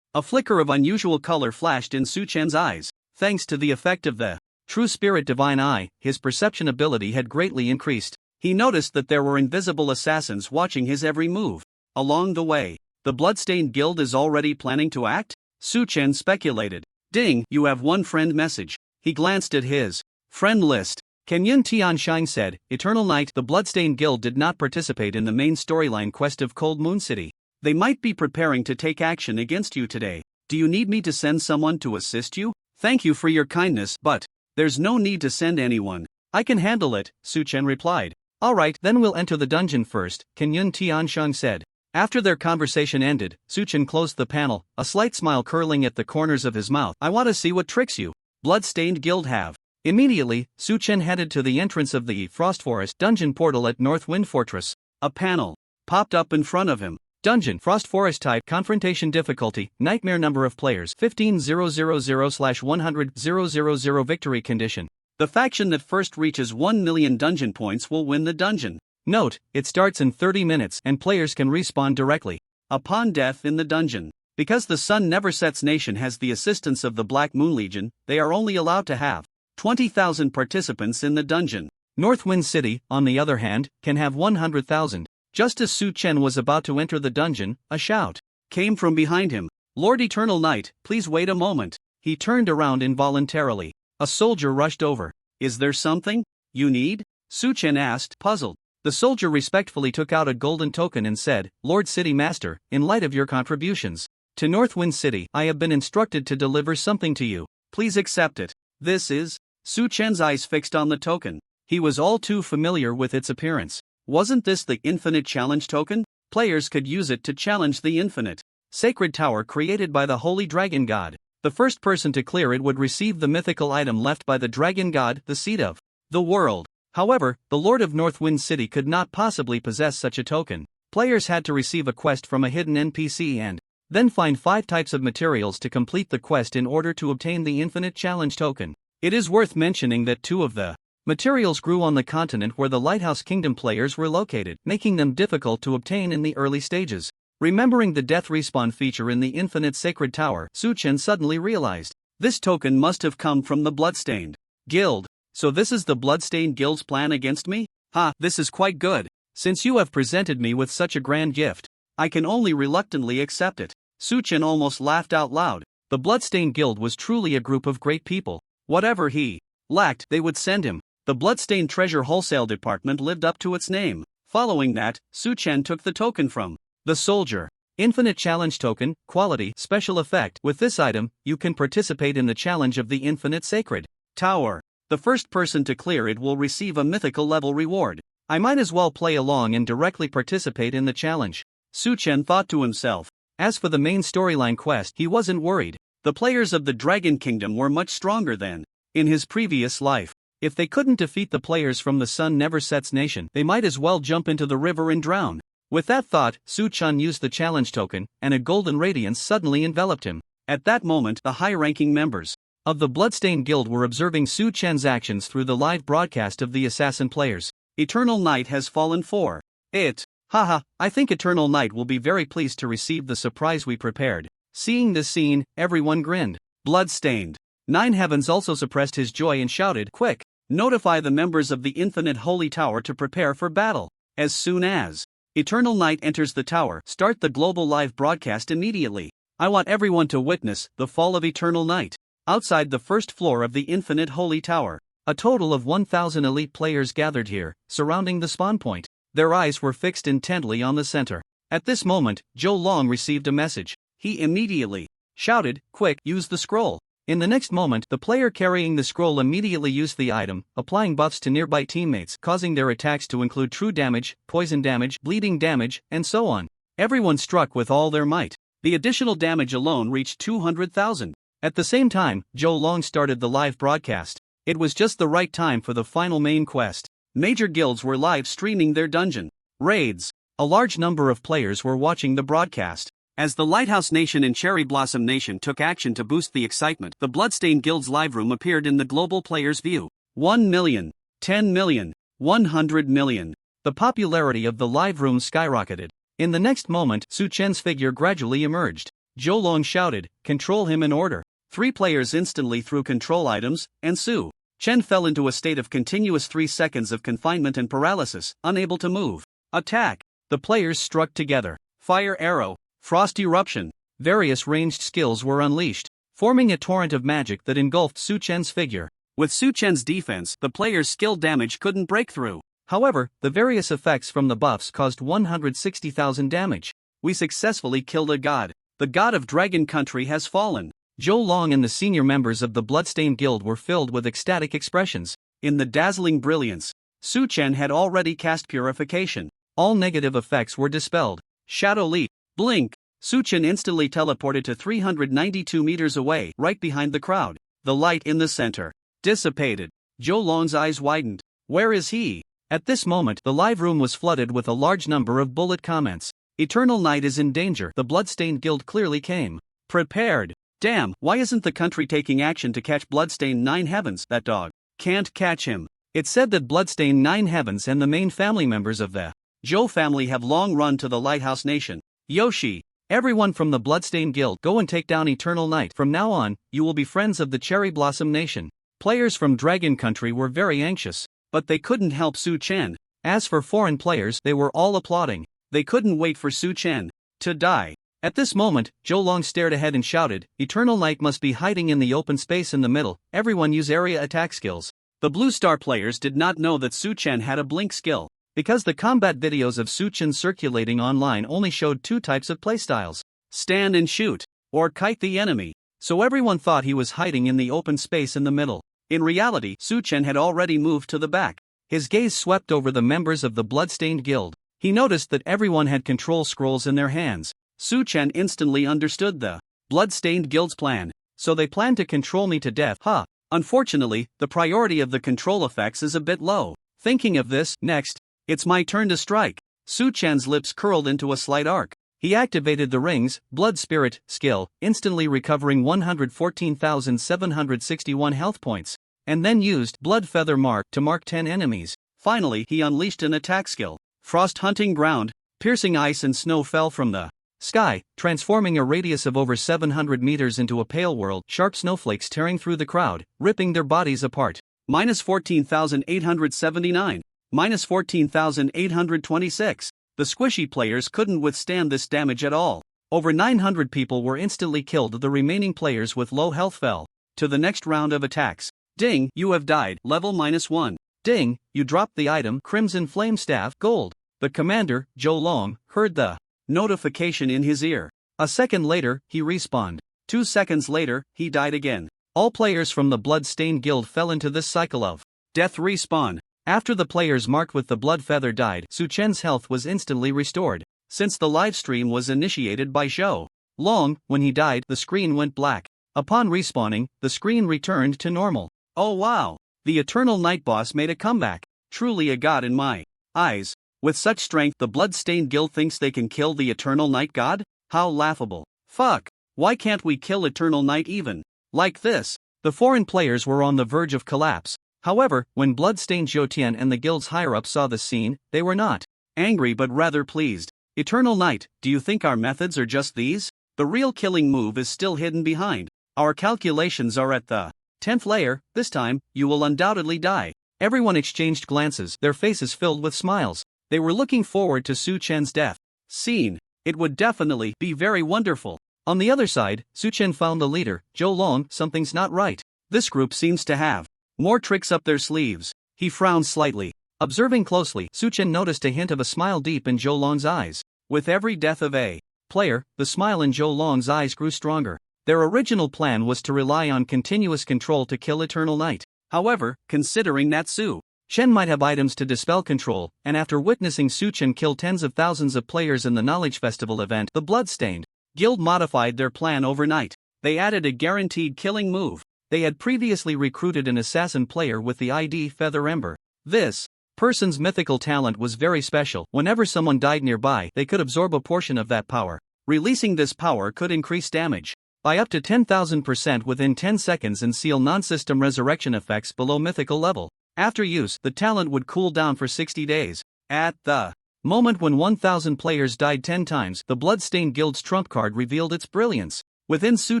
A flicker of unusual color flashed in Su Chen's eyes. Thanks to the effect of the True Spirit Divine Eye, his perception ability had greatly increased. He noticed that there were invisible assassins watching his every move. Along the way, the Bloodstained Guild is already planning to act? Su Chen speculated. Ding, you have one friend message. He glanced at his friend list. Kenyon Tianshine said, Eternal Night, the Bloodstained Guild did not participate in the main storyline quest of Cold Moon City. They might be preparing to take action against you today. Do you need me to send someone to assist you? Thank you for your kindness, but there's no need to send anyone. I can handle it, Su Chen replied. Alright, then we'll enter the dungeon first, Kenyon Tianshine said. After their conversation ended, Su Chen closed the panel, a slight smile curling at the corners of his mouth. I want to see what tricks you Bloodstained Guild have. Immediately, Su Chen headed to the entrance of the Frost Forest dungeon portal at North Wind Fortress. A panel popped up in front of him. Dungeon Frost Forest type confrontation difficulty nightmare number of players 15,000/100,000 victory condition. The faction that first reaches 1 million dungeon points will win the dungeon. Note, it starts in 30 minutes and players can respawn directly upon death in the dungeon. Because the Sun Never Sets Nation has the assistance of the Black Moon Legion, they are only allowed to have 20,000 participants in the dungeon. Northwind City, on the other hand, can have 100,000. Just as Su Chen was about to enter the dungeon, a shout came from behind him. Lord Eternal Knight, please wait a moment. He turned around involuntarily. A soldier rushed over. Is there something you need? Su Chen asked, puzzled. The soldier respectfully took out a golden token and said, Lord City Master, in light of your contributions to Northwind City, I have been instructed to deliver something to you. Please accept it. This is... Su Chen's eyes fixed on the token. He was all too familiar with its appearance. Wasn't this the infinite challenge token? Players could use it to challenge the infinite sacred tower created by the holy dragon god. The first person to clear it would receive the mythical item left by the dragon god, the seed of the world. However, the Lord of Northwind City could not possibly possess such a token. Players had to receive a quest from a hidden NPC and then find 5 types of materials to complete the quest in order to obtain the infinite challenge token. It is worth mentioning that 2 of the materials grew on the continent where the Lighthouse Kingdom players were located, making them difficult to obtain in the early stages. Remembering the death respawn feature in the infinite sacred tower, Su-Chen suddenly realized this token must have come from the Bloodstained Guild. So this is the Bloodstained Guild's plan against me? Ha, this is quite good. Since you have presented me with such a grand gift, I can only reluctantly accept it. Su-Chen almost laughed out loud. The Bloodstained Guild was truly a group of great people. Whatever he lacked, they would send him. The Bloodstained Treasure Wholesale Department lived up to its name. Following that, Su-Chen took the token from the soldier. Infinite Challenge Token, Quality, Special Effect. With this item, you can participate in the challenge of the Infinite Sacred Tower. The first person to clear it will receive a mythical level reward. I might as well play along and directly participate in the challenge. Su-Chen thought to himself. As for the main storyline quest, he wasn't worried. The players of the Dragon Kingdom were much stronger than in his previous life. If they couldn't defeat the players from the Sun Never Sets Nation, they might as well jump into the river and drown. With that thought, Su-Chen used the challenge token, and a golden radiance suddenly enveloped him. At that moment, the high-ranking members of the Bloodstained Guild were observing Su-Chen's actions through the live broadcast of the assassin players. Eternal Night has fallen for it. Haha, I think Eternal Night will be very pleased to receive the surprise we prepared. Seeing this scene, everyone grinned. Bloodstained Nine Heavens also suppressed his joy and shouted, "Quick! Notify the members of the Infinite Holy Tower to prepare for battle. As soon as Eternal Night enters the tower, start the global live broadcast immediately. I want everyone to witness the fall of Eternal Night." Outside the first floor of the Infinite Holy Tower, a total of 1,000 elite players gathered here, surrounding the spawn point. Their eyes were fixed intently on the center. At this moment, Zhou Long received a message. He immediately shouted, "Quick, use the scroll." In the next moment, the player carrying the scroll immediately used the item, applying buffs to nearby teammates, causing their attacks to include true damage, poison damage, bleeding damage, and so on. Everyone struck with all their might. The additional damage alone reached 200,000. At the same time, Zhou Long started the live broadcast. It was just the right time for the final main quest. Major guilds were live streaming their dungeon raids. A large number of players were watching the broadcast. As the Lighthouse Nation and Cherry Blossom Nation took action to boost the excitement, the Bloodstained Guild's live room appeared in the global player's view. 1 million, 10 million, 100 million. The popularity of the live room skyrocketed. In the next moment, Su-Chen's figure gradually emerged. Zhou Long shouted, "Control him in order." 3 players instantly threw control items, and Su-Chen fell into a state of continuous 3 seconds of confinement and paralysis, unable to move. Attack! The players struck together. Fire arrow. Frost eruption. Various ranged skills were unleashed, forming a torrent of magic that engulfed Su-Chen's figure. With Su-Chen's defense, the player's skill damage couldn't break through. However, the various effects from the buffs caused 160,000 damage. We successfully killed a god. The god of Dragon Country has fallen. Zhou Long and the senior members of the Bloodstained Guild were filled with ecstatic expressions. In the dazzling brilliance, Su-Chen had already cast Purification. All negative effects were dispelled. Shadow Leap. Blink. Su-Chen instantly teleported to 392 meters away, right behind the crowd. The light in the center dissipated. Zhou Long's eyes widened. Where is he? At this moment, the live room was flooded with a large number of bullet comments. Eternal Night is in danger. The Bloodstained Guild clearly came prepared. Damn, why isn't the country taking action to catch Bloodstained Nine Heavens? That dog can't catch him. It's said that Bloodstained Nine Heavens and the main family members of the Zhou family have long run to the Lighthouse Nation. Yoshi, everyone from the Bloodstained Guild, go and take down Eternal Night. From now on, you will be friends of the Cherry Blossom Nation. Players from Dragon Country were very anxious, but they couldn't help Su-Chen. As for foreign players, they were all applauding. They couldn't wait for Su-Chen to die. At this moment, Zhou Long stared ahead and shouted, "Eternal Night must be hiding in the open space in the middle. Everyone use area attack skills." The Blue Star players did not know that Su-Chen had a blink skill, because the combat videos of Su-Chen circulating online only showed 2 types of playstyles: stand and shoot, or kite the enemy. So everyone thought he was hiding in the open space in the middle. In reality, Su-Chen had already moved to the back. His gaze swept over the members of the bloodstained guild. He noticed that everyone had control scrolls in their hands. Su Chen instantly understood the bloodstained guild's plan. So they plan to control me to death, huh? Unfortunately, the priority of the control effects is a bit low. Thinking of this, next, it's my turn to strike. Su Chen's lips curled into a slight arc. He activated the Ring's Blood Spirit skill, instantly recovering 114,761 health points, and then used Blood Feather Mark to mark 10 enemies. Finally, he unleashed an attack skill. Frost Hunting Ground. Piercing ice and snow fell from the sky, transforming a radius of over 700 meters into a pale world, sharp snowflakes tearing through the crowd, ripping their bodies apart. Minus 14,879. Minus 14,826. The squishy players couldn't withstand this damage at all. Over 900 people were instantly killed. The remaining players with low health fell to the next round of attacks. Ding, you have died, level -1. Ding, you dropped the item, Crimson Flame Staff, gold. The commander, Zhou Long, heard the notification in his ear. A second later, he respawned. 2 seconds later, he died again. All players from the Bloodstained Guild fell into this cycle of death respawn. After the players marked with the blood feather died, Su Chen's health was instantly restored. Since the livestream was initiated by Zhou Long, when he died, the screen went black. Upon respawning, the screen returned to normal. Oh wow! The Eternal Night Boss made a comeback. Truly a god in my eyes. With such strength, the Bloodstained Guild thinks they can kill the Eternal Night God? How laughable. Fuck! Why can't we kill Eternal Night even like this? The foreign players were on the verge of collapse. However, when Bloodstained Zhoutian and the guild's higher-ups saw the scene, they were not angry but rather pleased. Eternal Night, do you think our methods are just these? The real killing move is still hidden behind. Our calculations are at the 10th layer. This time, you will undoubtedly die. Everyone exchanged glances, their faces filled with smiles. They were looking forward to Su Chen's death scene. It would definitely be very wonderful. On the other side, Su Chen found the leader, Zhou Long. Something's not right. This group seems to have more tricks up their sleeves. He frowned slightly. Observing closely, Su Chen noticed a hint of a smile deep in Zhou Long's eyes. With every death of a player, the smile in Zhou Long's eyes grew stronger. Their original plan was to rely on continuous control to kill Eternal Night. However, considering that Su Chen might have items to dispel control, and after witnessing Su Chen kill tens of thousands of players in the Knowledge Festival event, the Bloodstained Guild modified their plan overnight. They added a guaranteed killing move. They had previously recruited an assassin player with the ID Feather Ember. This person's mythical talent was very special. Whenever someone died nearby, they could absorb a portion of that power. Releasing this power could increase damage by up to 10,000% within 10 seconds and seal non-system resurrection effects below mythical level. After use, the talent would cool down for 60 days. At the moment when 1,000 players died 10 times, the Bloodstained Guild's trump card revealed its brilliance. Within Su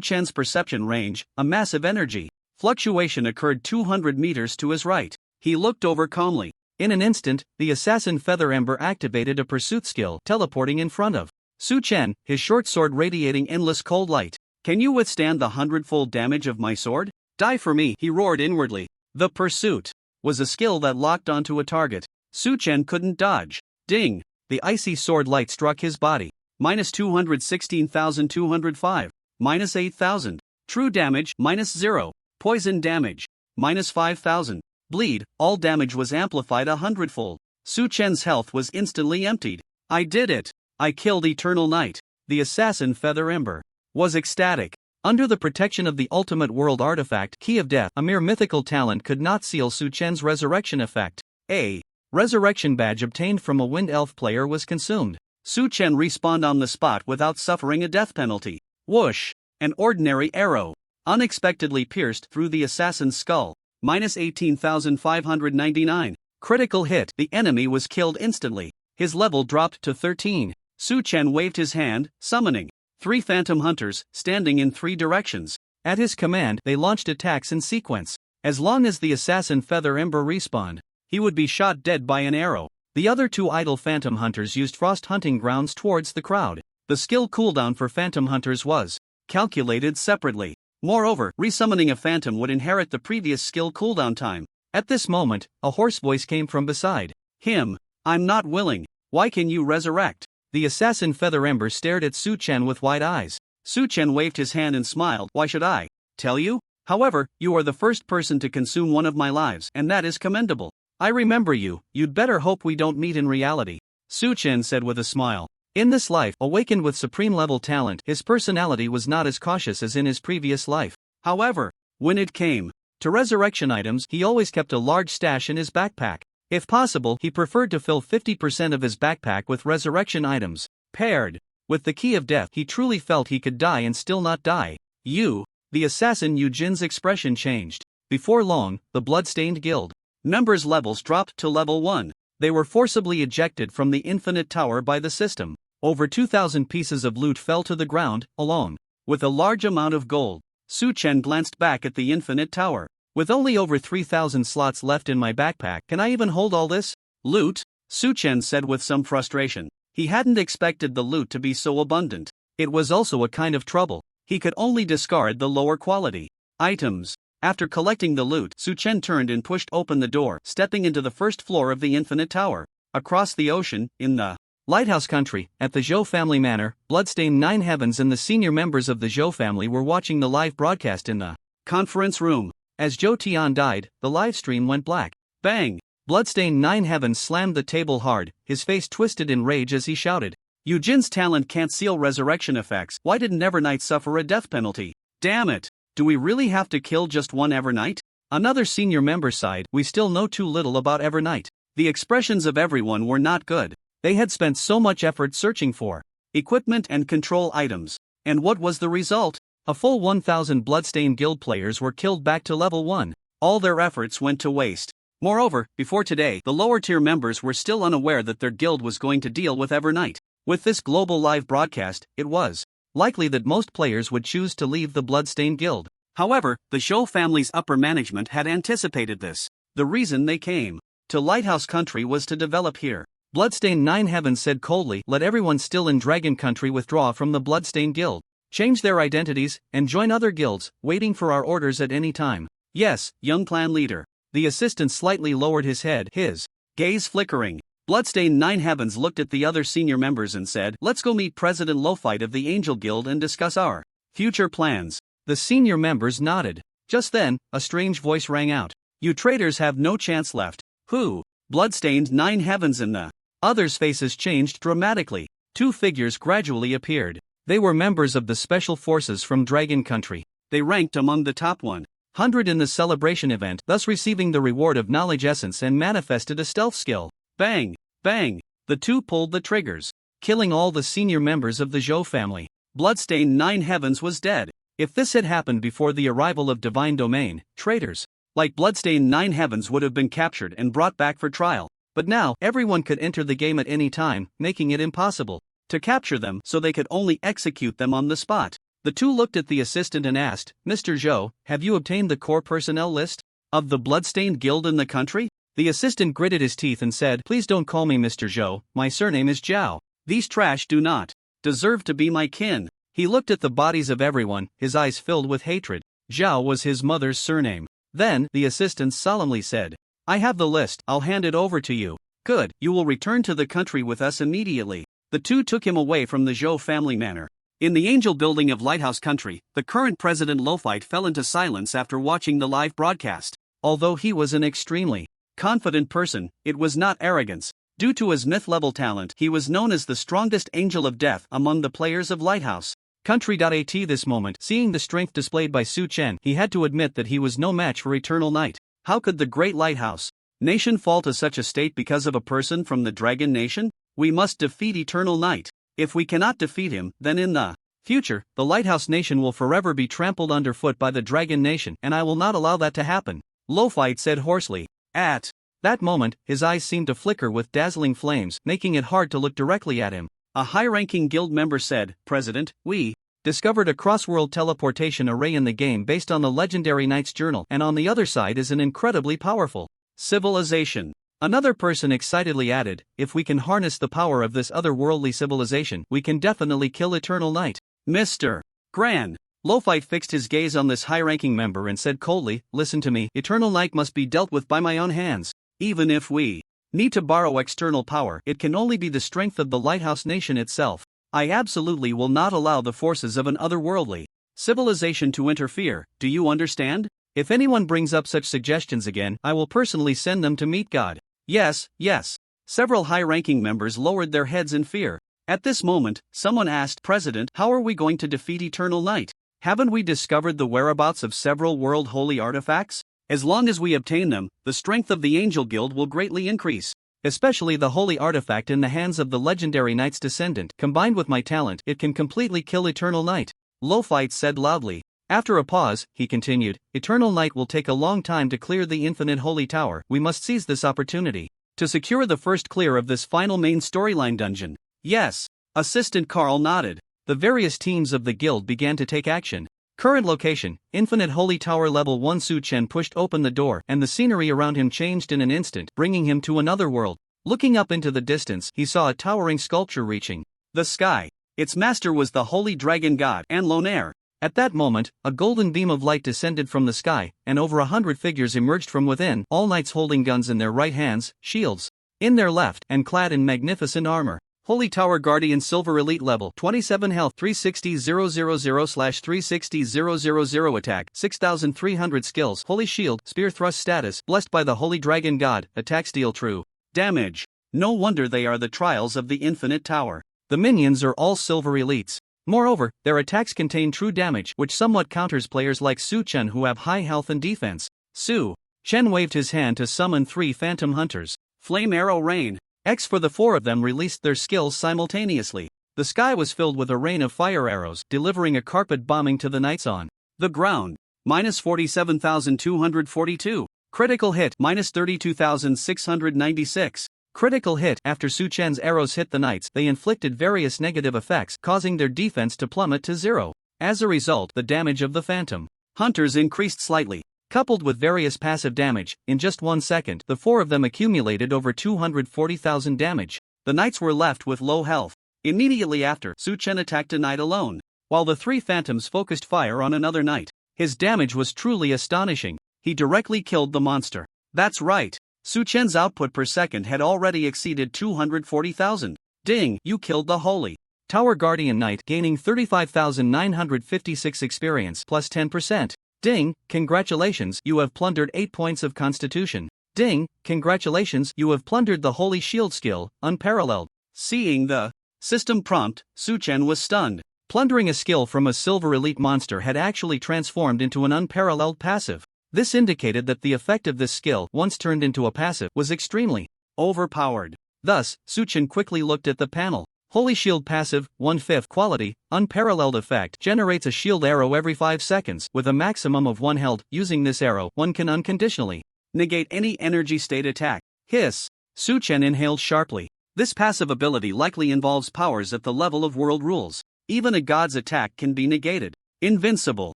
Chen's perception range, a massive energy fluctuation occurred 200 meters to his right. He looked over calmly. In an instant, the assassin Feather Ember activated a pursuit skill, teleporting in front of Su Chen, his short sword radiating endless cold light. Can you withstand the 100-fold damage of my sword? Die for me, he roared inwardly. The pursuit was a skill that locked onto a target. Su Chen couldn't dodge. Ding! The icy sword light struck his body. Minus 216,205. Minus 8,000. True damage, minus 0. Poison damage, minus 5,000. Bleed, all damage was amplified 100-fold. Su Chen's health was instantly emptied. I did it! I killed Eternal Night. The assassin Feather Ember was ecstatic. Under the protection of the ultimate world artifact, Key of Death, a mere mythical talent could not seal Su Chen's resurrection effect. A resurrection badge obtained from a Wind Elf player was consumed. Su Chen respawned on the spot without suffering a death penalty. Whoosh! An ordinary arrow unexpectedly pierced through the assassin's skull. Minus 18,599. Critical hit. The enemy was killed instantly. His level dropped to 13. Su Chen waved his hand, summoning 3 phantom hunters, standing in 3 directions. At his command, they launched attacks in sequence. As long as the assassin Feather Ember respawned, he would be shot dead by an arrow. The other 2 idle phantom hunters used Frost Hunting Grounds towards the crowd. The skill cooldown for phantom hunters was calculated separately. Moreover, resummoning a phantom would inherit the previous skill cooldown time. At this moment, a hoarse voice came from beside him. I'm not willing. Why can you resurrect? The assassin Feather Ember stared at Su Chen with wide eyes. Su Chen waved his hand and smiled. Why should I tell you? However, you are the first person to consume one of my lives, and that is commendable. I remember you, you'd better hope we don't meet in reality, Su Chen said with a smile. In this life, awakened with supreme level talent, his personality was not as cautious as in his previous life. However, when it came to resurrection items, he always kept a large stash in his backpack. If possible, he preferred to fill 50% of his backpack with resurrection items. Paired with the key of death, he truly felt he could die and still not die. The assassin Yu Jin's expression changed. Before long, the Bloodstained Guild members' levels dropped to level 1. They were forcibly ejected from the Infinite Tower by the system. Over 2,000 pieces of loot fell to the ground, along with a large amount of gold. Su Chen glanced back at the Infinite Tower. With only over 3,000 slots left in my backpack, can I even hold all this loot? Su Chen said with some frustration. He hadn't expected the loot to be so abundant. It was also a kind of trouble. He could only discard the lower quality items. After collecting the loot, Su Chen turned and pushed open the door, stepping into the first floor of the Infinite Tower. Across the ocean, in the Lighthouse Country, at the Zhou family manor, Bloodstained Nine Heavens and the senior members of the Zhou family were watching the live broadcast in the conference room. As Zhou Tian died, the live stream went black. Bang! Bloodstained Nine Heavens slammed the table hard, his face twisted in rage as he shouted. Yu Jin's talent can't seal resurrection effects. Why didn't Evernight suffer a death penalty? Damn it! Do we really have to kill just one Evernight? Another senior member sighed. We still know too little about Evernight. The expressions of everyone were not good. They had spent so much effort searching for equipment and control items. And what was the result? A full 1,000 Bloodstained Guild players were killed back to level 1. All their efforts went to waste. Moreover, before today, the lower tier members were still unaware that their guild was going to deal with Evernight. With this global live broadcast, it was likely that most players would choose to leave the Bloodstained Guild. However, the Zhou family's upper management had anticipated this. The reason they came to Lighthouse Country was to develop here. Bloodstained Nine Heavens said coldly, let everyone still in Dragon Country withdraw from the Bloodstained Guild, change their identities, and join other guilds, waiting for our orders at any time. Yes, young clan leader. The assistant slightly lowered his head, his gaze flickering. Bloodstained Nine Heavens looked at the other senior members and said, let's go meet President Lofite of the Angel Guild and discuss our future plans. The senior members nodded. Just then, a strange voice rang out. You traitors have no chance left. Who? Bloodstained Nine Heavens and the others' faces changed dramatically. Two figures gradually appeared. They were members of the special forces from Dragon Country. They ranked among the top 100 in the celebration event, thus receiving the reward of knowledge essence and manifested a stealth skill. Bang! Bang! The two pulled the triggers, killing all the senior members of the Zhou family. Bloodstained Nine Heavens was dead. If this had happened before the arrival of Divine Domain, traitors like Bloodstained Nine Heavens would have been captured and brought back for trial. But now, everyone could enter the game at any time, making it impossible to capture them, so they could only execute them on the spot. The two looked at the assistant and asked, Mr. Zhou, have you obtained the core personnel list of the Bloodstained Guild in the country? The assistant gritted his teeth and said, please don't call me Mr. Zhou, my surname is Zhao. These trash do not deserve to be my kin. He looked at the bodies of everyone, his eyes filled with hatred. Zhao was his mother's surname. Then, the assistant solemnly said, I have the list, I'll hand it over to you. Good, you will return to the country with us immediately. The two took him away from the Zhou family manor. In the Angel Building of Lighthouse Country, the current President Lofite fell into silence after watching the live broadcast. Although he was an extremely confident person, it was not arrogance. Due to his myth-level talent, he was known as the strongest angel of death among the players of Lighthouse Country. At this moment, seeing the strength displayed by Su Chen, he had to admit that he was no match for Eternal Night. How could the great Lighthouse Nation fall to such a state because of a person from the Dragon Nation? We must defeat Eternal Night. If we cannot defeat him, then in the future, the Lighthouse Nation will forever be trampled underfoot by the Dragon Nation, and I will not allow that to happen, Lofite said hoarsely. At that moment, his eyes seemed to flicker with dazzling flames, making it hard to look directly at him. A high-ranking guild member said, President, we discovered a cross-world teleportation array in the game based on the legendary Knight's Journal, and on the other side is an incredibly powerful civilization. Another person excitedly added, if we can harness the power of this otherworldly civilization, we can definitely kill Eternal Night. Mr. Gran. Lofite fixed his gaze on this high-ranking member and said coldly, listen to me, Eternal Night must be dealt with by my own hands. Even if we need to borrow external power, it can only be the strength of the Lighthouse Nation itself. I absolutely will not allow the forces of an otherworldly civilization to interfere, do you understand? If anyone brings up such suggestions again, I will personally send them to meet God. Yes, yes. Several high-ranking members lowered their heads in fear. At this moment, someone asked, President, how are we going to defeat Eternal Night? Haven't we discovered the whereabouts of several world holy artifacts? As long as we obtain them, the strength of the Angel Guild will greatly increase. Especially the holy artifact in the hands of the legendary Knight's descendant. Combined with my talent, it can completely kill Eternal Night. Lo-Fight said loudly. After a pause, he continued, Eternal Night will take a long time to clear the infinite holy tower. We must seize this opportunity to secure the first clear of this final main storyline dungeon. Yes. Assistant Carl nodded. The various teams of the guild began to take action. Current location, Infinite Holy Tower Level 1. Su Chen pushed open the door and the scenery around him changed in an instant, bringing him to another world. Looking up into the distance, he saw a towering sculpture reaching the sky. Its master was the Holy Dragon God and Lair. At that moment, a golden beam of light descended from the sky, and over 100 figures emerged from within, all knights holding guns in their right hands, shields in their left, and clad in magnificent armor. Holy Tower Guardian Silver Elite Level 27 Health 360,000/360,000 Attack 6,300 Skills Holy Shield Spear Thrust Status Blessed by the Holy Dragon God Attacks deal true damage. No wonder they are the trials of the Infinite Tower. The minions are all Silver Elites. Moreover, their attacks contain true damage, which somewhat counters players like Su Chen who have high health and defense. Su Chen waved his hand to summon 3 Phantom Hunters. Flame Arrow Rain. X for the 4 of them released their skills simultaneously. The sky was filled with a rain of fire arrows, delivering a carpet bombing to the knights on the ground. -47,242. Critical hit -32,696. Critical hit. After Su Chen's arrows hit the knights, they inflicted various negative effects, causing their defense to plummet to 0. As a result, the damage of the Phantom Hunters increased slightly. Coupled with various passive damage, in just 1 second, the 4 of them accumulated over 240,000 damage. The knights were left with low health. Immediately after, Su Chen attacked a knight alone, while the 3 phantoms focused fire on another knight. His damage was truly astonishing. He directly killed the monster. That's right. Su Chen's output per second had already exceeded 240,000. Ding, you killed the Holy Tower Guardian Knight, gaining 35,956 experience plus 10%. Ding, congratulations, you have plundered 8 points of Constitution. Ding, congratulations, you have plundered the Holy Shield skill, unparalleled. Seeing the system prompt, Su Chen was stunned. Plundering a skill from a Silver Elite monster had actually transformed into an unparalleled passive. This indicated that the effect of this skill, once turned into a passive, was extremely overpowered. Thus, Su Chen quickly looked at the panel. Holy Shield passive, 1/5 quality, unparalleled effect, generates a shield arrow every 5 seconds, with a maximum of 1 held. Using this arrow, one can unconditionally negate any energy state attack. Hiss. Su Chen inhaled sharply. This passive ability likely involves powers at the level of world rules. Even a god's attack can be negated. Invincible.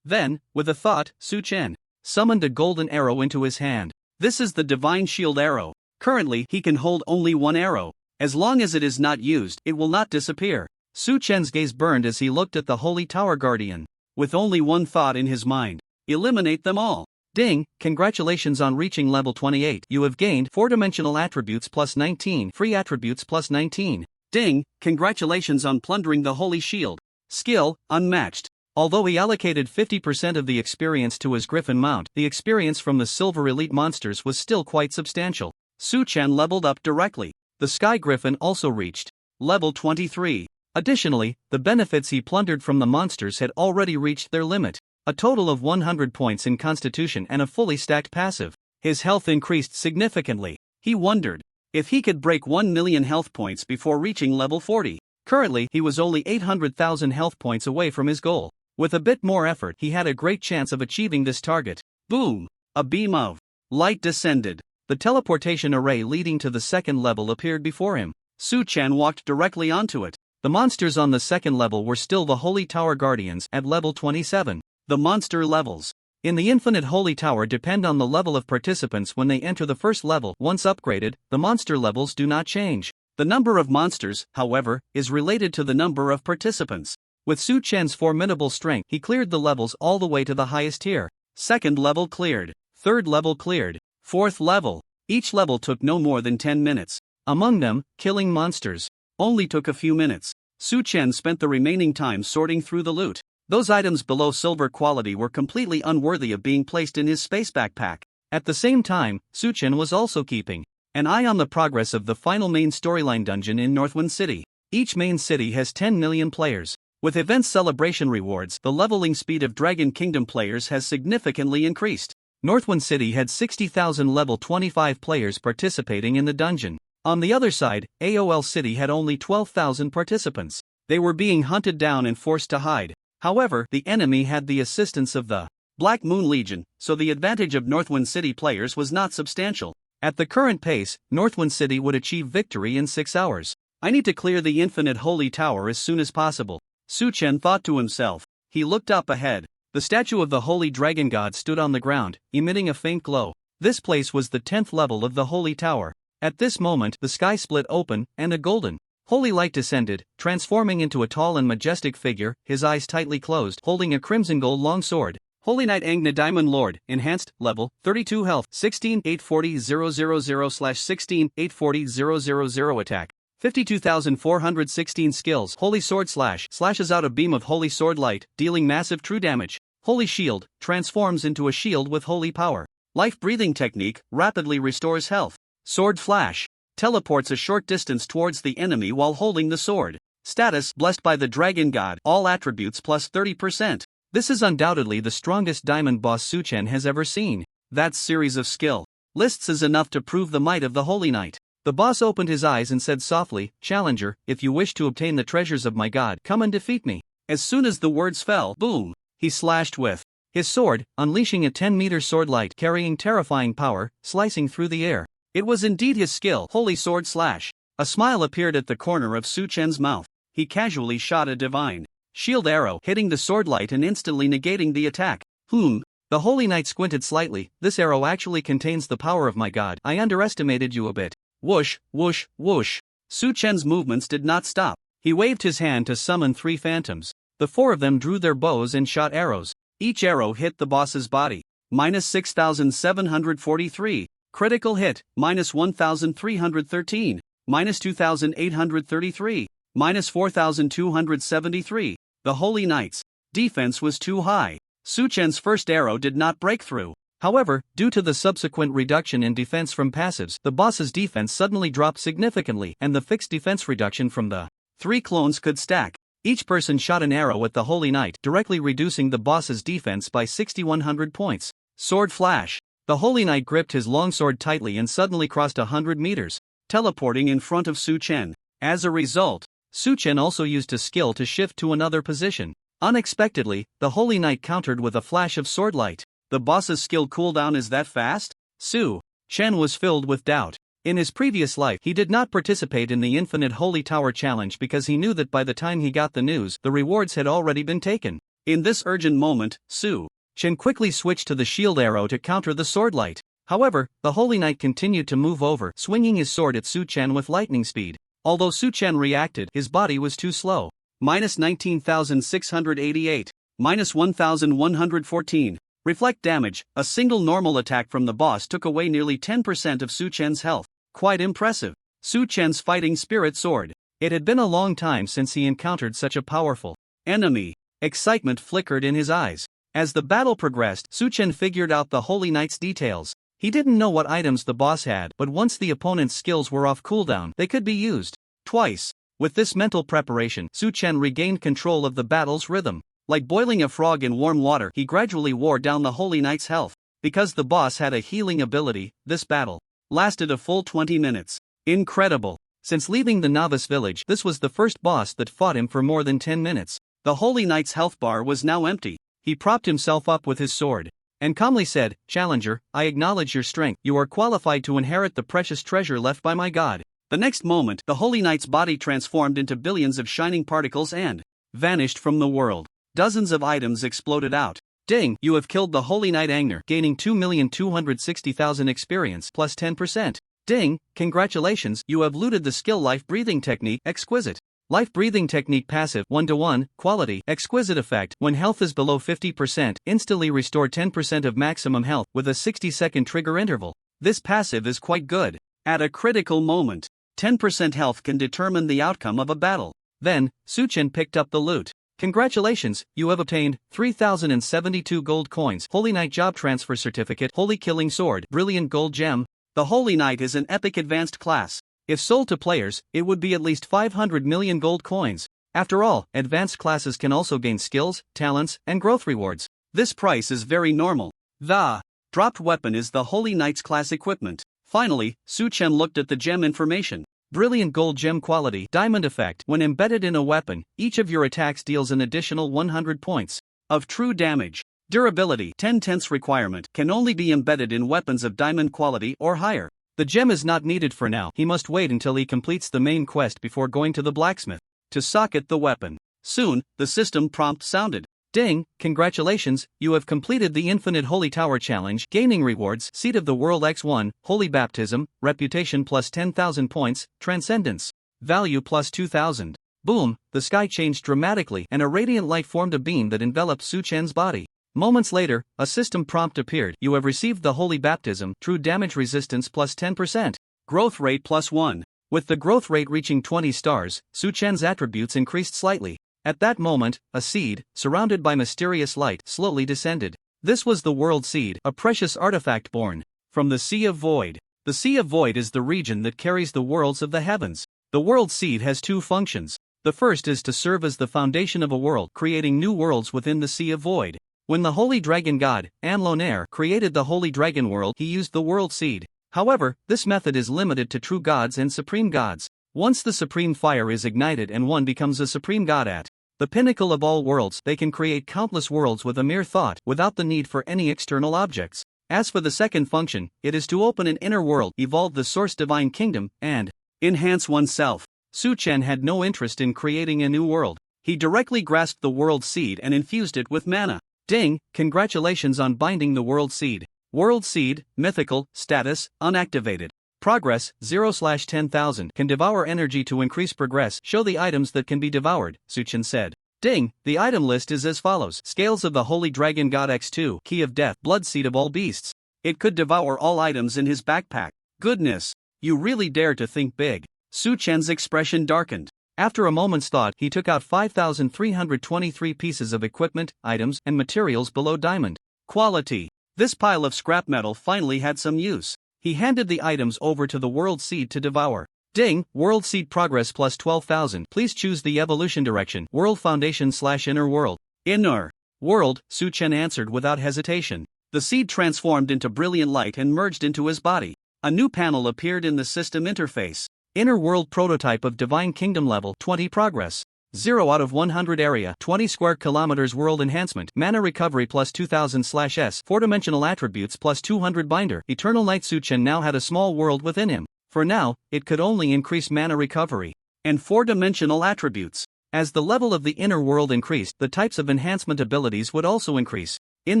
Then, with a thought, Su Chen summoned a golden arrow into his hand. This is the Divine Shield arrow. Currently, he can hold only 1 arrow. As long as it is not used, it will not disappear. Su Chen's gaze burned as he looked at the Holy Tower Guardian. With only one thought in his mind: eliminate them all. Ding, congratulations on reaching level 28. You have gained 4-dimensional attributes plus 19, free attributes plus 19. Ding, congratulations on plundering the Holy Shield. Skill, unmatched. Although he allocated 50% of the experience to his Griffin mount, the experience from the Silver Elite monsters was still quite substantial. Su Chen leveled up directly. The Sky Griffin also reached level 23. Additionally, the benefits he plundered from the monsters had already reached their limit. A total of 100 points in Constitution and a fully stacked passive. His health increased significantly. He wondered if he could break 1 million health points before reaching level 40. Currently, he was only 800,000 health points away from his goal. With a bit more effort, he had a great chance of achieving this target. Boom! A beam of light descended. The teleportation array leading to the second level appeared before him. Su Chen walked directly onto it. The monsters on the second level were still the Holy Tower Guardians at level 27. The monster levels in the Infinite Holy Tower depend on the level of participants when they enter the first level. Once upgraded, the monster levels do not change. The number of monsters, however, is related to the number of participants. With Su Chen's formidable strength, he cleared the levels all the way to the highest tier. Second level cleared. Third level cleared. Fourth level. Each level took no more than 10 minutes. Among them, killing monsters only took a few minutes. Su Chen spent the remaining time sorting through the loot. Those items below silver quality were completely unworthy of being placed in his space backpack. At the same time, Suchen was also keeping an eye on the progress of the final main storyline dungeon in Northwind City. Each main city has 10 million players. With event celebration rewards, the leveling speed of Dragon Kingdom players has significantly increased. Northwind City had 60,000 level 25 players participating in the dungeon. On the other side, AOL City had only 12,000 participants. They were being hunted down and forced to hide. However, the enemy had the assistance of the Black Moon Legion, so the advantage of Northwind City players was not substantial. At the current pace, Northwind City would achieve victory in 6 hours. I need to clear the infinite holy tower as soon as possible, Suchen thought to himself. He looked up ahead. The statue of the holy dragon god stood on the ground, emitting a faint glow. This place was the 10th level of the holy tower. At this moment, the sky split open, and a golden, holy light descended, transforming into a tall and majestic figure, his eyes tightly closed, holding a crimson gold long sword. Holy Knight Angna Diamond Lord, Enhanced, Level, 32 Health, 16-840-000/16-840-000 Attack, 52,416 Skills. Holy Sword slashes out a beam of holy sword light, dealing massive true damage. Holy Shield, transforms into a shield with holy power. Life Breathing Technique, rapidly restores health. Sword Flash, teleports a short distance towards the enemy while holding the sword. Status, Blessed by the Dragon God, all attributes plus 30%. This is undoubtedly the strongest diamond boss Suchen has ever seen. That series of skill lists is enough to prove the might of the Holy Knight. The boss opened his eyes and said softly, "Challenger, if you wish to obtain the treasures of my god, come and defeat me." As soon as the words fell, boom, he slashed with his sword, unleashing a 10-meter sword light carrying terrifying power, slicing through the air. It was indeed his skill, Holy Sword Slash. A smile appeared at the corner of Suchen's mouth. He casually shot a divine shield arrow, hitting the sword light and instantly negating the attack. The Holy Knight squinted slightly. "This arrow actually contains the power of my god. I underestimated you a bit." Whoosh, whoosh, whoosh. Suchen's movements did not stop. He waved his hand to summon 3 phantoms. The 4 of them drew their bows and shot arrows. Each arrow hit the boss's body. Minus 6,743. Critical hit, minus 1,313. Minus 2,833. Minus 4,273. The Holy Knight's defense was too high. Suchen's first arrow did not break through. However, due to the subsequent reduction in defense from passives, the boss's defense suddenly dropped significantly, and the fixed defense reduction from the 3 clones could stack. Each person shot an arrow at the Holy Knight, directly reducing the boss's defense by 6,100 points. Sword Flash. The Holy Knight gripped his longsword tightly and suddenly crossed 100 meters, teleporting in front of Suchen. As a result, Suchen also used a skill to shift to another position. Unexpectedly, the Holy Knight countered with a flash of sword light. The boss's skill cooldown is that fast? Suchen was filled with doubt. In his previous life, he did not participate in the Infinite Holy Tower Challenge because he knew that by the time he got the news, the rewards had already been taken. In this urgent moment, Suchen quickly switched to the shield arrow to counter the sword light. However, the Holy Knight continued to move over, swinging his sword at Suchen with lightning speed. Although Suchen reacted, his body was too slow. Minus 19,688. Minus 1,114. Reflect damage. A single normal attack from the boss took away nearly 10% of Suchen's health. Quite impressive. Suchen's fighting spirit sword. It had been a long time since he encountered such a powerful enemy. Excitement flickered in his eyes. As the battle progressed, Suchen figured out the Holy Knight's details. He didn't know what items the boss had, but once the opponent's skills were off cooldown, they could be used twice. With this mental preparation, Suchen regained control of the battle's rhythm. Like boiling a frog in warm water, he gradually wore down the Holy Knight's health. Because the boss had a healing ability, this battle lasted a full 20 minutes. Incredible. Since leaving the novice village, this was the first boss that fought him for more than 10 minutes. The Holy Knight's health bar was now empty. He propped himself up with his sword and calmly said, "Challenger, I acknowledge your strength. You are qualified to inherit the precious treasure left by my god." The next moment, the Holy Knight's body transformed into billions of shining particles and vanished from the world. Dozens of items exploded out. Ding! You have killed the Holy Knight Angner, gaining 2,260,000 experience plus 10%. Ding! Congratulations, you have looted the skill Life Breathing Technique, exquisite. Life Breathing Technique passive, 1-to-1, quality, exquisite effect. When health is below 50%, instantly restore 10% of maximum health with a 60-second trigger interval. This passive is quite good. At a critical moment, 10% health can determine the outcome of a battle. Then, Suchen picked up the loot. Congratulations, you have obtained 3,072 gold coins, Holy Knight Job Transfer Certificate, Holy Killing Sword, Brilliant Gold Gem. The Holy Knight is an epic advanced class. If sold to players, it would be at least 500 million gold coins. After all, advanced classes can also gain skills, talents, and growth rewards. This price is very normal. The dropped weapon is the Holy Knight's class equipment. Finally, Su Chen looked at the gem information. Brilliant Gold Gem Quality, Diamond Effect. When embedded in a weapon, each of your attacks deals an additional 100 points of true damage. Durability, 10/10 requirement, can only be embedded in weapons of diamond quality or higher. The gem is not needed for now. He must wait until he completes the main quest before going to the blacksmith to socket the weapon. Soon, the system prompt sounded. Ding, congratulations, you have completed the Infinite Holy Tower Challenge, gaining rewards, Seat of the World X1, Holy Baptism, Reputation plus 10,000 points, Transcendence, Value plus 2,000. Boom, the sky changed dramatically and a radiant light formed a beam that enveloped Su Chen's body. Moments later, a system prompt appeared. You have received the Holy Baptism, True Damage Resistance plus 10%. Growth rate plus 1. With the growth rate reaching 20 stars, Su Chen's attributes increased slightly. At that moment, a seed, surrounded by mysterious light, slowly descended. This was the World Seed, a precious artifact born from the Sea of Void. The Sea of Void is the region that carries the worlds of the heavens. The World Seed has two functions. The first is to serve as the foundation of a world, creating new worlds within the Sea of Void. When the Holy Dragon God, Lair, created the Holy Dragon World, he used the World Seed. However, this method is limited to true gods and supreme gods. Once the supreme fire is ignited and one becomes a supreme god at the pinnacle of all worlds, they can create countless worlds with a mere thought, without the need for any external objects. As for the second function, it is to open an inner world, evolve the source divine kingdom, and enhance oneself. Su Chen had no interest in creating a new world. He directly grasped the World Seed and infused it with mana. Ding, congratulations on binding the World Seed. World Seed, Mythical, Status, Unactivated. Progress, 0/10,000. Can devour energy to increase progress. Show the items that can be devoured, Su Chen said. Ding, the item list is as follows. Scales of the Holy Dragon God X2, Key of Death, Blood Seed of all beasts. It could devour all items in his backpack. Goodness, you really dare to think big. Su Chen's expression darkened. After a moment's thought, he took out 5,323 pieces of equipment, items, and materials below diamond quality. This pile of scrap metal finally had some use. He handed the items over to the World Seed to devour. Ding, World Seed progress plus 12,000. Please choose the evolution direction. World Foundation/Inner World. Inner World, Su Chen answered without hesitation. The seed transformed into brilliant light and merged into his body. A new panel appeared in the system interface. Inner World Prototype of Divine Kingdom Level 20 Progress. 0 out of 100 Area 20 square kilometers World Enhancement. Mana Recovery plus 2000/S. 4-dimensional Attributes plus 200 Binder. Eternal Knight Su Chen now had a small world within him. For now, it could only increase mana recovery and 4-dimensional attributes. As the level of the inner world increased, the types of enhancement abilities would also increase. In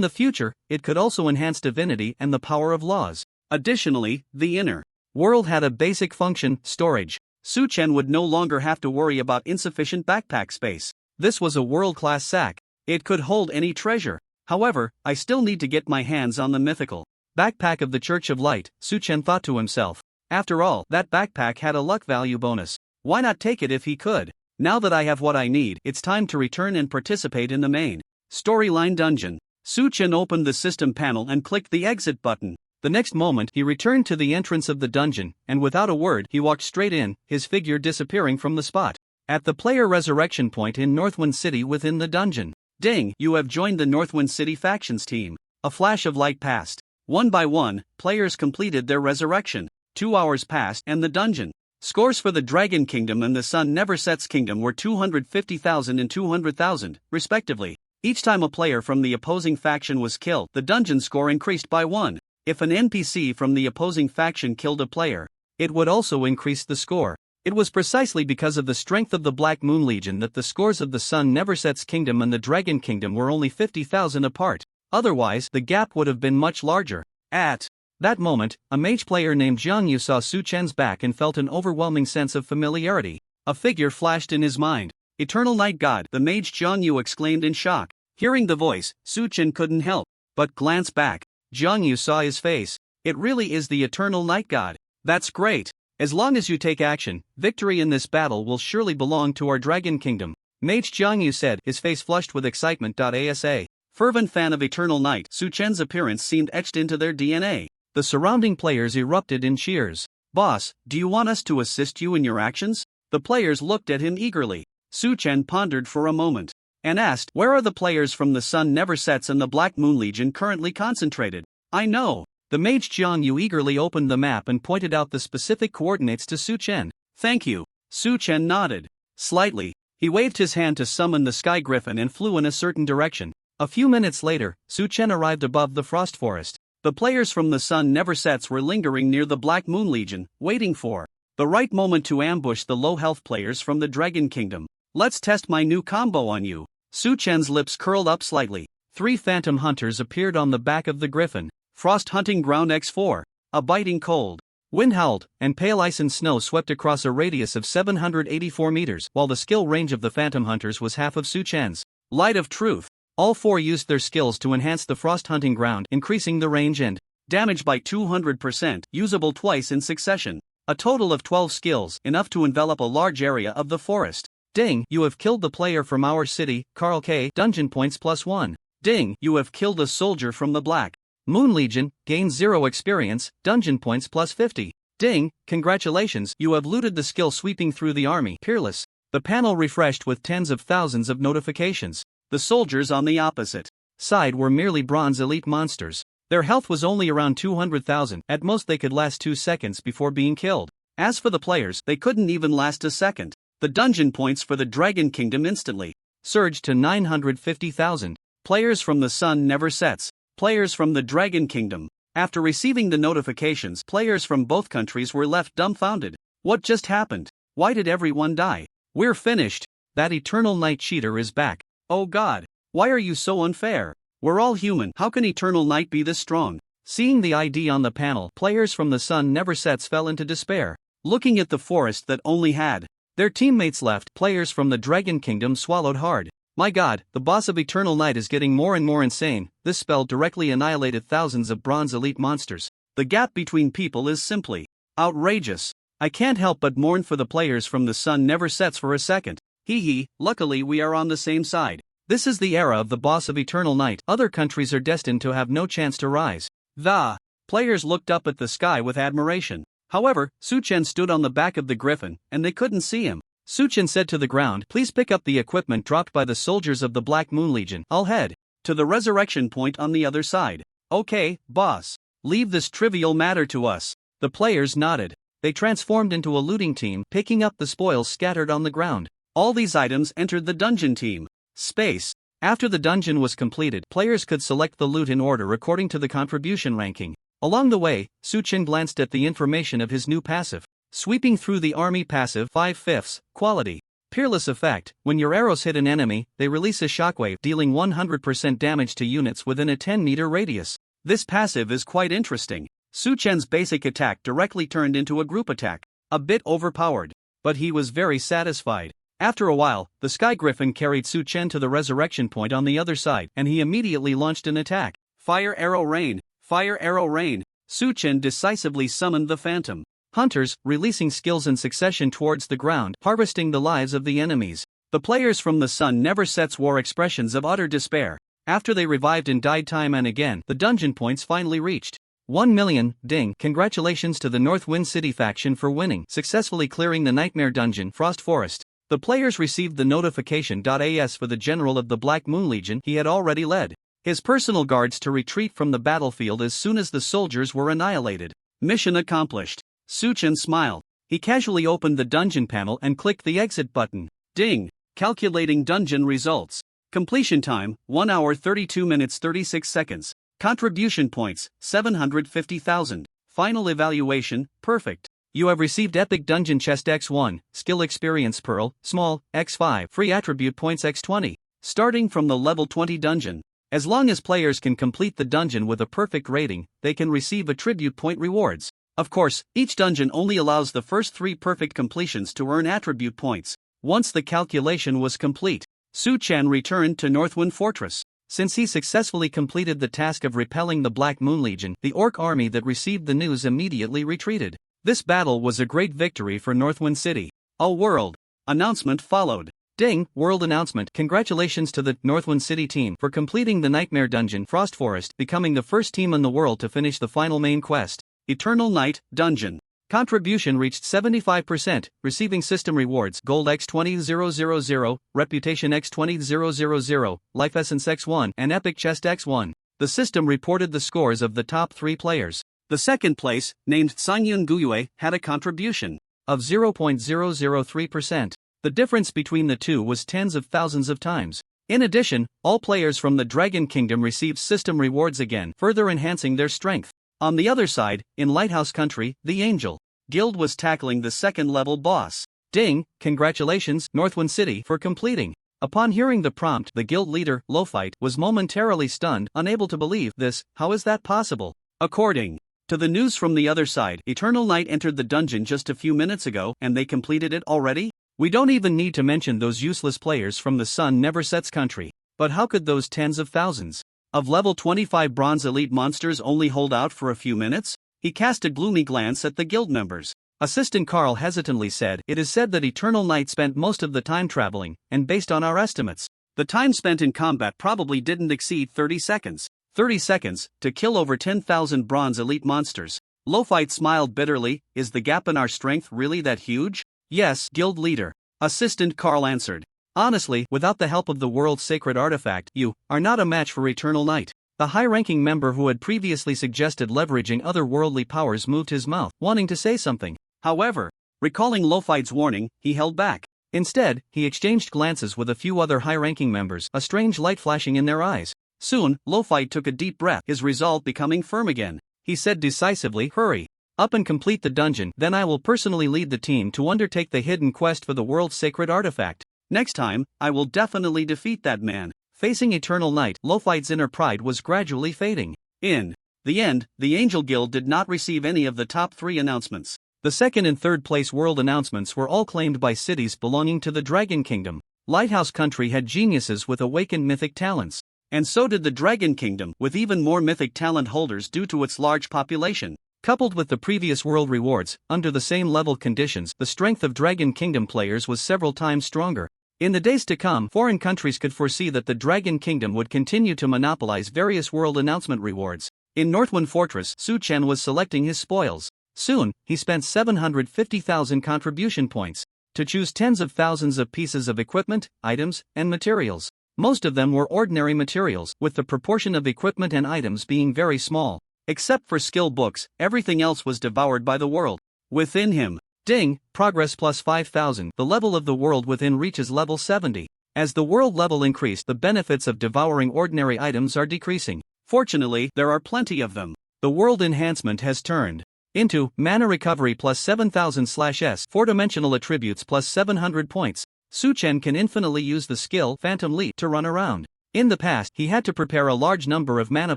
the future, it could also enhance divinity and the power of laws. Additionally, the inner world had a basic function, storage. Su Chen would no longer have to worry about insufficient backpack space. This was a world-class sack. It could hold any treasure. However, I still need to get my hands on the mythical backpack of the Church of Light, Su Chen thought to himself. After all, that backpack had a luck value bonus. Why not take it if he could? Now that I have what I need, it's time to return and participate in the main storyline dungeon. Su Chen opened the system panel and clicked the exit button. The next moment, he returned to the entrance of the dungeon, and without a word, he walked straight in, his figure disappearing from the spot. At the player resurrection point in Northwind City within the dungeon. Ding, you have joined the Northwind City factions team. A flash of light passed. One by one, players completed their resurrection. 2 hours passed, and the dungeon scores for the Dragon Kingdom and the Sun Never Sets Kingdom were 250,000 and 200,000, respectively. Each time a player from the opposing faction was killed, the dungeon score increased by 1. If an NPC from the opposing faction killed a player, it would also increase the score. It was precisely because of the strength of the Black Moon Legion that the scores of the Sun Never Sets Kingdom and the Dragon Kingdom were only 50,000 apart. Otherwise, the gap would have been much larger. At that moment, a mage player named Jiang Yu saw Su Chen's back and felt an overwhelming sense of familiarity. A figure flashed in his mind. Eternal Night God, the mage Jiang Yu exclaimed in shock. Hearing the voice, Su Chen couldn't help but glance back. Jiang Yu saw his face. It really is the Eternal Night God. That's great. As long as you take action, victory in this battle will surely belong to our Dragon Kingdom. Mage Jiangyu said, his face flushed with excitement. Asa. Fervent fan of Eternal Night, Su Chen's appearance seemed etched into their DNA. The surrounding players erupted in cheers. Boss, do you want us to assist you in your actions? The players looked at him eagerly. Su Chen pondered for a moment and asked, where are the players from the Sun Never Sets and the Black Moon Legion currently concentrated? I know. The Mage Jiangyu eagerly opened the map and pointed out the specific coordinates to Su Chen. Thank you. Su Chen nodded. Slightly, he waved his hand to summon the Sky Griffin and flew in a certain direction. A few minutes later, Su Chen arrived above the Frost Forest. The players from the Sun Never Sets were lingering near the Black Moon Legion, waiting for the right moment to ambush the low-health players from the Dragon Kingdom. Let's test my new combo on you. Su Chen's lips curled up slightly. 3 phantom hunters appeared on the back of the griffin. Frost Hunting Ground X4. A biting cold. Wind howled, and pale ice and snow swept across a radius of 784 meters, while the skill range of the phantom hunters was half of Su Chen's. Light of Truth. All 4 used their skills to enhance the Frost Hunting Ground, increasing the range and damage by 200%, usable twice in succession. A total of 12 skills, enough to envelop a large area of the forest. Ding, you have killed the player from our city, Carl K. Dungeon points +1. Ding, you have killed a soldier from the Black Moon Legion, gains 0 experience, dungeon points +50. Ding, congratulations, you have looted the skill sweeping through the army, Peerless. The panel refreshed with tens of thousands of notifications. The soldiers on the opposite side were merely bronze elite monsters. Their health was only around 200,000, at most they could last 2 seconds before being killed. As for the players, they couldn't even last a second. The dungeon points for the Dragon Kingdom instantly surged to 950,000. Players from the Sun Never Sets. Players from the Dragon Kingdom. After receiving the notifications, players from both countries were left dumbfounded. What just happened? Why did everyone die? We're finished. That Eternal Night cheater is back. Oh God, why are you so unfair? We're all human, how can Eternal Night be this strong? Seeing the ID on the panel, players from the Sun Never Sets fell into despair. Looking at the forest that only had their teammates left, players from the Dragon Kingdom swallowed hard. My God, the boss of Eternal Night is getting more and more insane. This spell directly annihilated thousands of bronze elite monsters. The gap between people is simply outrageous. I can't help but mourn for the players from the Sun Never Sets for a second. Hee hee, luckily we are on the same side. This is the era of the boss of Eternal Night. Other countries are destined to have no chance to rise. The players looked up at the sky with admiration. However, Su Chen stood on the back of the griffin, and they couldn't see him. Su Chen said to the ground, please pick up the equipment dropped by the soldiers of the Black Moon Legion. I'll head to the resurrection point on the other side. Okay, boss. Leave this trivial matter to us. The players nodded. They transformed into a looting team, picking up the spoils scattered on the ground. All these items entered the dungeon team space. After the dungeon was completed, players could select the loot in order according to the contribution ranking. Along the way, Su Chen glanced at the information of his new passive. Sweeping through the army passive 5/5, quality. Peerless effect, when your arrows hit an enemy, they release a shockwave dealing 100% damage to units within a 10-meter radius. This passive is quite interesting. Su Chen's basic attack directly turned into a group attack. A bit overpowered, but he was very satisfied. After a while, the Sky Griffin carried Su Chen to the resurrection point on the other side, and he immediately launched an attack. Fire Arrow Rain! Fire Arrow Rain! Su Chen decisively summoned the Phantom Hunters, releasing skills in succession towards the ground, harvesting the lives of the enemies. The players from the Sun Never Sets wore expressions of utter despair. After they revived and died time and again, the dungeon points finally reached 1 million. Ding! Congratulations to the North Wind City faction for winning, successfully clearing the Nightmare Dungeon, Frost Forest. The players received the notification. As for the general of the Black Moon Legion, he had already led his personal guards to retreat from the battlefield as soon as the soldiers were annihilated. Mission accomplished. Su Chen smiled. He casually opened the dungeon panel and clicked the exit button. Ding! Calculating dungeon results. Completion time, 1 hour 32 minutes 36 seconds. Contribution points, 750,000. Final evaluation, perfect. You have received Epic Dungeon Chest X1, Skill Experience Pearl, Small, X5, Free Attribute Points X20. Starting from the Level 20 dungeon. As long as players can complete the dungeon with a perfect rating, they can receive attribute point rewards. Of course, each dungeon only allows the first 3 perfect completions to earn attribute points. Once the calculation was complete, Su Chen returned to Northwind Fortress. Since he successfully completed the task of repelling the Black Moon Legion, the orc army that received the news immediately retreated. This battle was a great victory for Northwind City. A world announcement followed. Ding, world announcement. Congratulations to the Northwind City team for completing the Nightmare Dungeon Frost Forest, becoming the first team in the world to finish the final main quest, Eternal Night Dungeon. Contribution reached 75%, receiving system rewards Gold X20000, Reputation X20000, Life Essence X1, and Epic Chest X1. The system reported the scores of the top 3 players. The second place, named Sangyun Guyue, had a contribution of 0.003%. The difference between the two was tens of thousands of times. In addition, all players from the Dragon Kingdom received system rewards again, further enhancing their strength. On the other side, in Lighthouse Country, the Angel Guild was tackling the second-level boss. Ding, congratulations, Northwind City, for completing. Upon hearing the prompt, the guild leader, Lowfight, was momentarily stunned, unable to believe this. How is that possible? According to the news from the other side, Eternal Night entered the dungeon just a few minutes ago, and they completed it already? We don't even need to mention those useless players from the Sun Never Sets country. But how could those tens of thousands of level 25 bronze elite monsters only hold out for a few minutes? He cast a gloomy glance at the guild members. Assistant Carl hesitantly said, "It is said that Eternal Night spent most of the time traveling, and based on our estimates, the time spent in combat probably didn't exceed 30 seconds. 30 seconds, to kill over 10,000 bronze elite monsters." Lowfight smiled bitterly. Is the gap in our strength really that huge? Yes, guild leader. Assistant Carl answered. Honestly, without the help of the world's sacred artifact, you are not a match for Eternal Night. The high-ranking member who had previously suggested leveraging otherworldly powers moved his mouth, wanting to say something. However, recalling Lowfight's warning, he held back. Instead, he exchanged glances with a few other high-ranking members, a strange light flashing in their eyes. Soon, Lowfight took a deep breath, his resolve becoming firm again. He said decisively, "Hurry up and complete the dungeon, then I will personally lead the team to undertake the hidden quest for the world's sacred artifact. Next time, I will definitely defeat that man." Facing Eternal Night, Lowfight's inner pride was gradually fading. In the end, the Angel Guild did not receive any of the top 3 announcements. The second and third place world announcements were all claimed by cities belonging to the Dragon Kingdom. Lighthouse Country had geniuses with awakened mythic talents. And so did the Dragon Kingdom, with even more mythic talent holders due to its large population. Coupled with the previous world rewards, under the same level conditions, the strength of Dragon Kingdom players was several times stronger. In the days to come, foreign countries could foresee that the Dragon Kingdom would continue to monopolize various world announcement rewards. In Northwind Fortress, Su Chen was selecting his spoils. Soon, he spent 750,000 contribution points to choose tens of thousands of pieces of equipment, items, and materials. Most of them were ordinary materials, with the proportion of equipment and items being very small. Except for skill books, everything else was devoured by the world within him. Ding, progress plus 5,000. The level of the world within reaches level 70. As the world level increased, the benefits of devouring ordinary items are decreasing. Fortunately, there are plenty of them. The world enhancement has turned into mana recovery plus 7,000/S, 4-dimensional attributes plus 700 points. Su Chen can infinitely use the skill Phantom Leap to run around. In the past, he had to prepare a large number of mana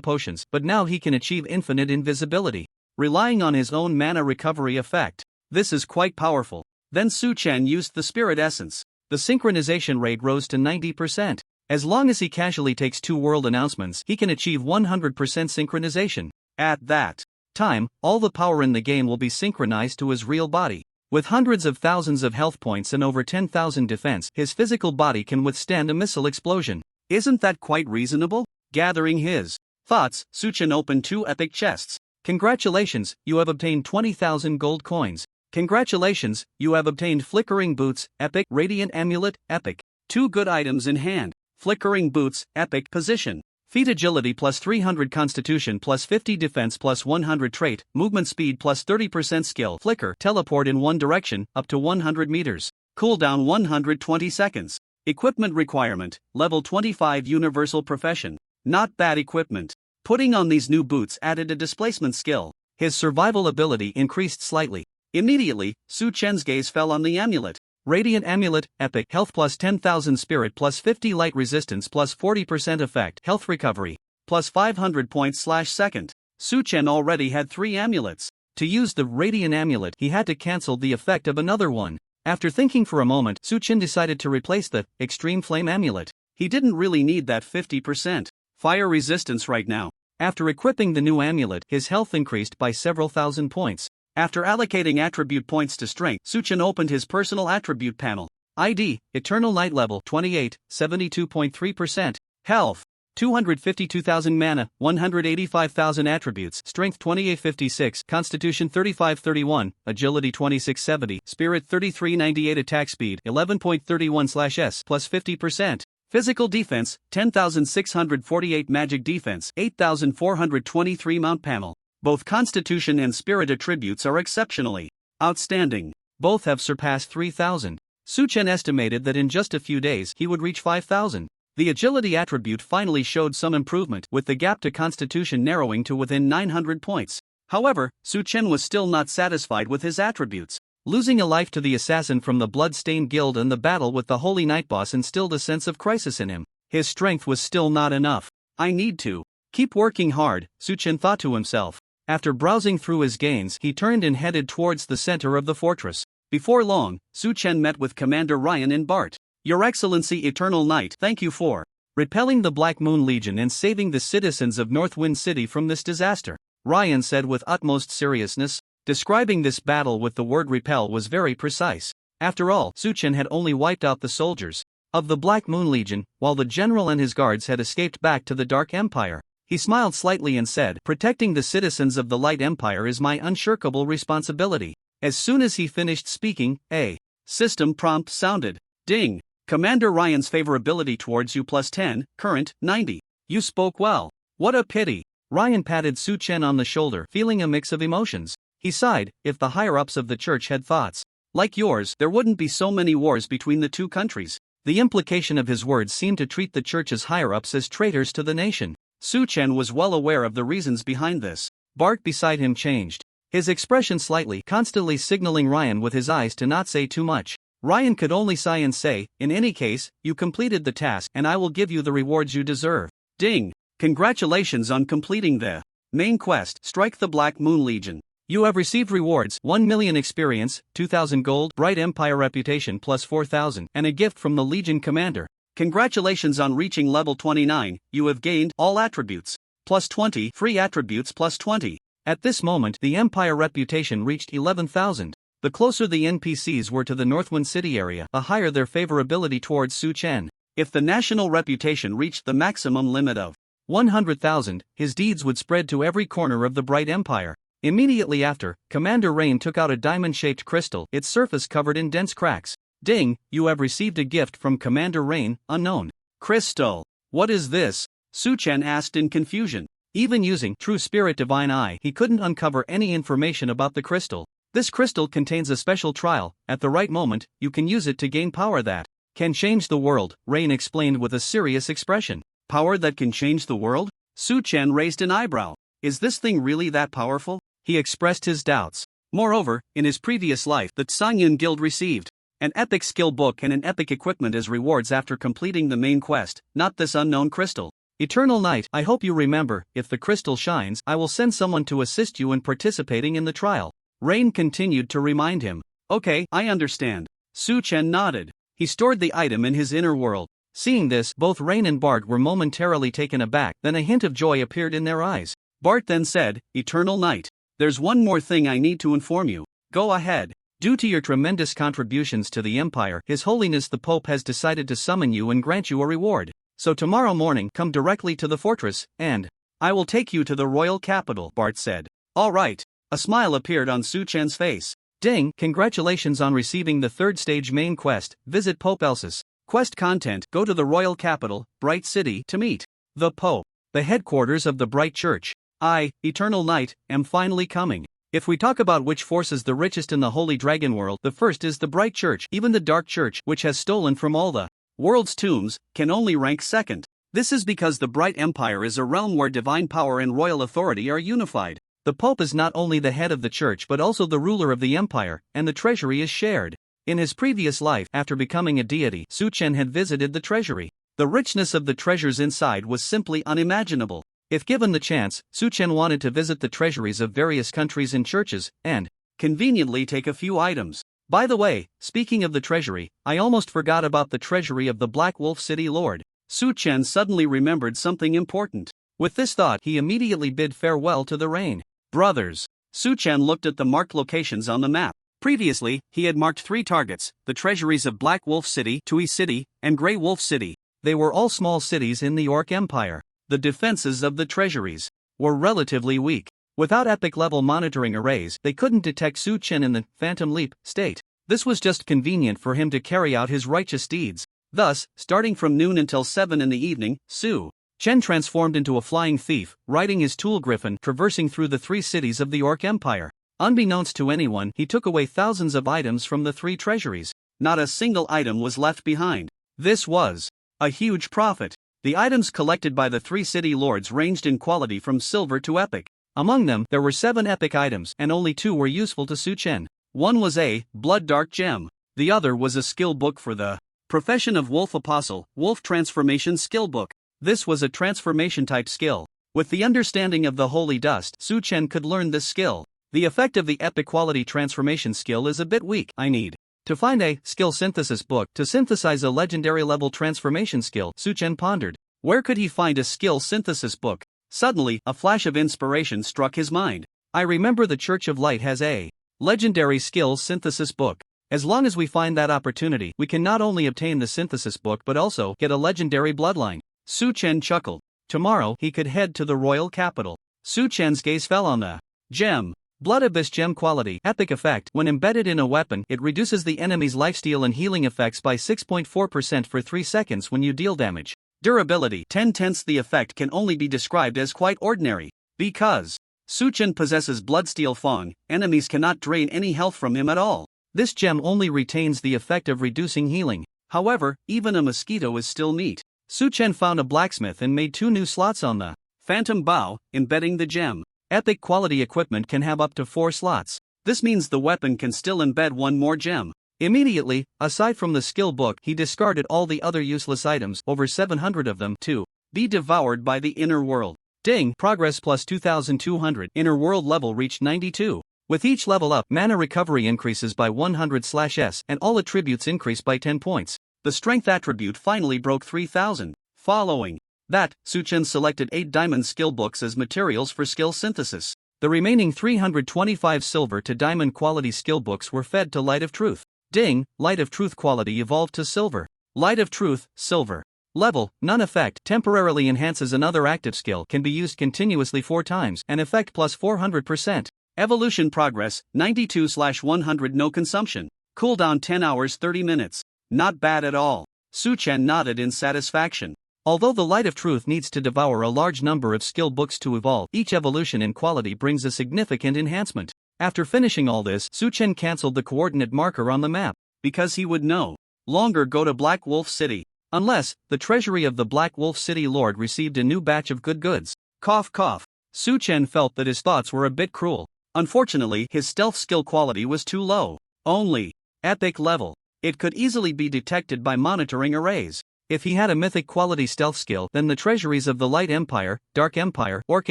potions, but now he can achieve infinite invisibility, relying on his own mana recovery effect. This is quite powerful. Then Su Chen used the Spirit Essence. The synchronization rate rose to 90%. As long as he casually takes 2 world announcements, he can achieve 100% synchronization. At that time, all the power in the game will be synchronized to his real body. With hundreds of thousands of health points and over 10,000 defense, his physical body can withstand a missile explosion. Isn't that quite reasonable? Gathering his thoughts, Su Chen opened 2 epic chests. Congratulations, you have obtained 20,000 gold coins. Congratulations, you have obtained Flickering Boots, Epic, Radiant Amulet, Epic. 2 good items in hand. Flickering Boots, Epic, Position. Feat Agility plus 300 Constitution plus 50 Defense plus 100 Trait, Movement Speed plus 30% Skill. Flicker, Teleport in one direction, up to 100 meters. Cooldown 120 seconds. Equipment requirement, level 25 Universal Profession. Not bad equipment. Putting on these new boots added a displacement skill. His survival ability increased slightly. Immediately, Su Chen's gaze fell on the amulet. Radiant Amulet, Epic, Health plus 10,000 Spirit plus 50 Light Resistance plus 40% Effect, Health Recovery, plus 500 points/second. Su Chen already had 3 amulets. To use the Radiant Amulet, he had to cancel the effect of another one. After thinking for a moment, Su Chen decided to replace the Extreme Flame Amulet. He didn't really need that 50% fire resistance right now. After equipping the new amulet, his health increased by several thousand points. After allocating attribute points to strength, Su Chen opened his personal attribute panel. ID, Eternal Night level 28, 72.3%. Health, 252,000 mana, 185,000 attributes, Strength 2856, Constitution 3531, Agility 2670, Spirit 3398, Attack Speed 11.31/s plus 50%. Physical Defense, 10,648, Magic Defense, 8,423, Mount Panel. Both Constitution and Spirit attributes are exceptionally outstanding. Both have surpassed 3,000. Su-Chen estimated that in just a few days he would reach 5,000. The Agility attribute finally showed some improvement, with the gap to Constitution narrowing to within 900 points. However, Su-Chen was still not satisfied with his attributes. Losing a life to the assassin from the Blood-Stained Guild and the battle with the Holy Night Boss instilled a sense of crisis in him. His strength was still not enough. I need to keep working hard, Su-Chen thought to himself. After browsing through his gains, he turned and headed towards the center of the fortress. Before long, Su-Chen met with Commander Ryan and Bart. Your Excellency Eternal Knight, thank you for repelling the Black Moon Legion and saving the citizens of Northwind City from this disaster, Ryan said with utmost seriousness. Describing this battle with the word repel was very precise. After all, Su-Chen had only wiped out the soldiers of the Black Moon Legion, while the general and his guards had escaped back to the Dark Empire. He smiled slightly and said, protecting the citizens of the Light Empire is my unshirkable responsibility. As soon as he finished speaking, a system prompt sounded. Ding! Commander Ryan's favorability towards you +10, current, 90. You spoke well. What a pity. Ryan patted Su-Chen on the shoulder, feeling a mix of emotions. He sighed, if the higher-ups of the church had thoughts like yours, there wouldn't be so many wars between the two countries. The implication of his words seemed to treat the church's higher-ups as traitors to the nation. Su-Chen was well aware of the reasons behind this. Bart beside him changed his expression slightly, constantly signaling Ryan with his eyes to not say too much. Ryan could only sigh and say, in any case, you completed the task and I will give you the rewards you deserve. Ding! Congratulations on completing the main quest, Strike the Black Moon Legion. You have received rewards, 1 million experience, 2,000 gold, Bright Empire reputation plus 4,000, and a gift from the Legion Commander. Congratulations on reaching level 29, you have gained all attributes, plus 20, free attributes plus 20. At this moment, the Empire reputation reached 11,000. The closer the NPCs were to the Northwind City area, the higher their favorability towards Su-Chen. If the national reputation reached the maximum limit of 100,000, his deeds would spread to every corner of the Bright Empire. Immediately after, Commander Rain took out a diamond-shaped crystal, its surface covered in dense cracks. Ding, you have received a gift from Commander Rain, unknown. Crystal. What is this? Su-Chen asked in confusion. Even using True Spirit Divine Eye, he couldn't uncover any information about the crystal. This crystal contains a special trial. At the right moment, you can use it to gain power that can change the world, Rain explained with a serious expression. Power that can change the world? Su-Chen raised an eyebrow. Is this thing really that powerful? He expressed his doubts. Moreover, in his previous life, the Sangyun Guild received an epic skill book and an epic equipment as rewards after completing the main quest, not this unknown crystal. Eternal Knight, I hope you remember, if the crystal shines, I will send someone to assist you in participating in the trial. Rain continued to remind him. Okay, I understand. Su-Chen nodded. He stored the item in his inner world. Seeing this, both Rain and Bart were momentarily taken aback, then a hint of joy appeared in their eyes. Bart then said, Eternal Knight, there's one more thing I need to inform you. Go ahead. Due to your tremendous contributions to the Empire, His Holiness the Pope has decided to summon you and grant you a reward. So tomorrow morning, come directly to the fortress, and I will take you to the royal capital, Bart said. All right. A smile appeared on Su-Chen's face. Ding, congratulations on receiving the third stage main quest, visit Pope Elsis. Quest content, go to the royal capital, Bright City, to meet the Pope, the headquarters of the Bright Church. I, Eternal Knight, am finally coming. If we talk about which force is the richest in the Holy Dragon world, the first is the Bright Church. Even the Dark Church, which has stolen from all the world's tombs, can only rank second. This is because the Bright Empire is a realm where divine power and royal authority are unified. The Pope is not only the head of the church but also the ruler of the empire, and the treasury is shared. In his previous life, after becoming a deity, Su-Chen had visited the treasury. The richness of the treasures inside was simply unimaginable. If given the chance, Su-Chen wanted to visit the treasuries of various countries and churches, and conveniently take a few items. By the way, speaking of the treasury, I almost forgot about the treasury of the Black Wolf City Lord. Su-Chen suddenly remembered something important. With this thought, he immediately bid farewell to the Rain brothers. Su-Chen looked at the marked locations on the map. Previously, he had marked 3 targets: the treasuries of Black Wolf City, Tui City, and Grey Wolf City. They were all small cities in the Orc Empire. The defenses of the treasuries were relatively weak. Without epic-level monitoring arrays, they couldn't detect Su Chen in the Phantom Leap state. This was just convenient for him to carry out his righteous deeds. Thus, starting from noon until 7 in the evening, Su Chen transformed into a flying thief, riding his tool griffin, traversing through the 3 cities of the Orc Empire. Unbeknownst to anyone, he took away thousands of items from the 3 treasuries. Not a single item was left behind. This was a huge profit. The items collected by the 3 city lords ranged in quality from silver to epic. Among them, there were 7 epic items, and only 2 were useful to Su Chen. One was a blood dark gem. The other was a skill book for the profession of Wolf Apostle, Wolf Transformation Skill Book. This was a transformation-type skill. With the understanding of the Holy Dust, Su Chen could learn this skill. The effect of the epic quality transformation skill is a bit weak. I need to find a skill synthesis book to synthesize a legendary level transformation skill, Su Chen pondered. Where could he find a skill synthesis book? Suddenly, a flash of inspiration struck his mind. I remember the Church of Light has a legendary skill synthesis book. As long as we find that opportunity, we can not only obtain the synthesis book but also get a legendary bloodline. Su Chen chuckled. Tomorrow, he could head to the royal capital. Su Chen's gaze fell on the gem. Blood Abyss Gem Quality Epic Effect. When embedded in a weapon, it reduces the enemy's lifesteal and healing effects by 6.4% for 3 seconds when you deal damage. Durability 10/10. The effect can only be described as quite ordinary. Because Su Chen possesses Bloodsteel Fong, enemies cannot drain any health from him at all. This gem only retains the effect of reducing healing. However, even a mosquito is still neat. Su Chen found a blacksmith and made 2 new slots on the Phantom Bow, embedding the gem. Epic quality equipment can have up to 4 slots. This means the weapon can still embed 1 more gem. Immediately, aside from the skill book, he discarded all the other useless items, over 700 of them, to be devoured by the inner world. Ding! Progress plus 2200. Inner world level reached 92. With each level up, mana recovery increases by 100/s, and all attributes increase by 10 points. The strength attribute finally broke 3000. Following that, Su Chen selected 8 diamond skill books as materials for skill synthesis. The remaining 325 silver to diamond quality skill books were fed to Light of Truth. Ding! Light of Truth quality evolved to silver. Light of Truth, silver. Level, none effect, temporarily enhances another active skill, can be used continuously 4 times, and effect plus 400%. Evolution progress, 92/100. No consumption. Cooldown 10 hours 30 minutes. Not bad at all. Su Chen nodded in satisfaction. Although the Light of Truth needs to devour a large number of skill books to evolve, each evolution in quality brings a significant enhancement. After finishing all this, Su Chen cancelled the coordinate marker on the map, because he would no longer go to Black Wolf City, unless the treasury of the Black Wolf City Lord received a new batch of good goods. Cough cough. Su Chen felt that his thoughts were a bit cruel. Unfortunately, his stealth skill quality was too low. Only epic level. It could easily be detected by monitoring arrays. If he had a mythic quality stealth skill, then the treasuries of the Light Empire, Dark Empire, Orc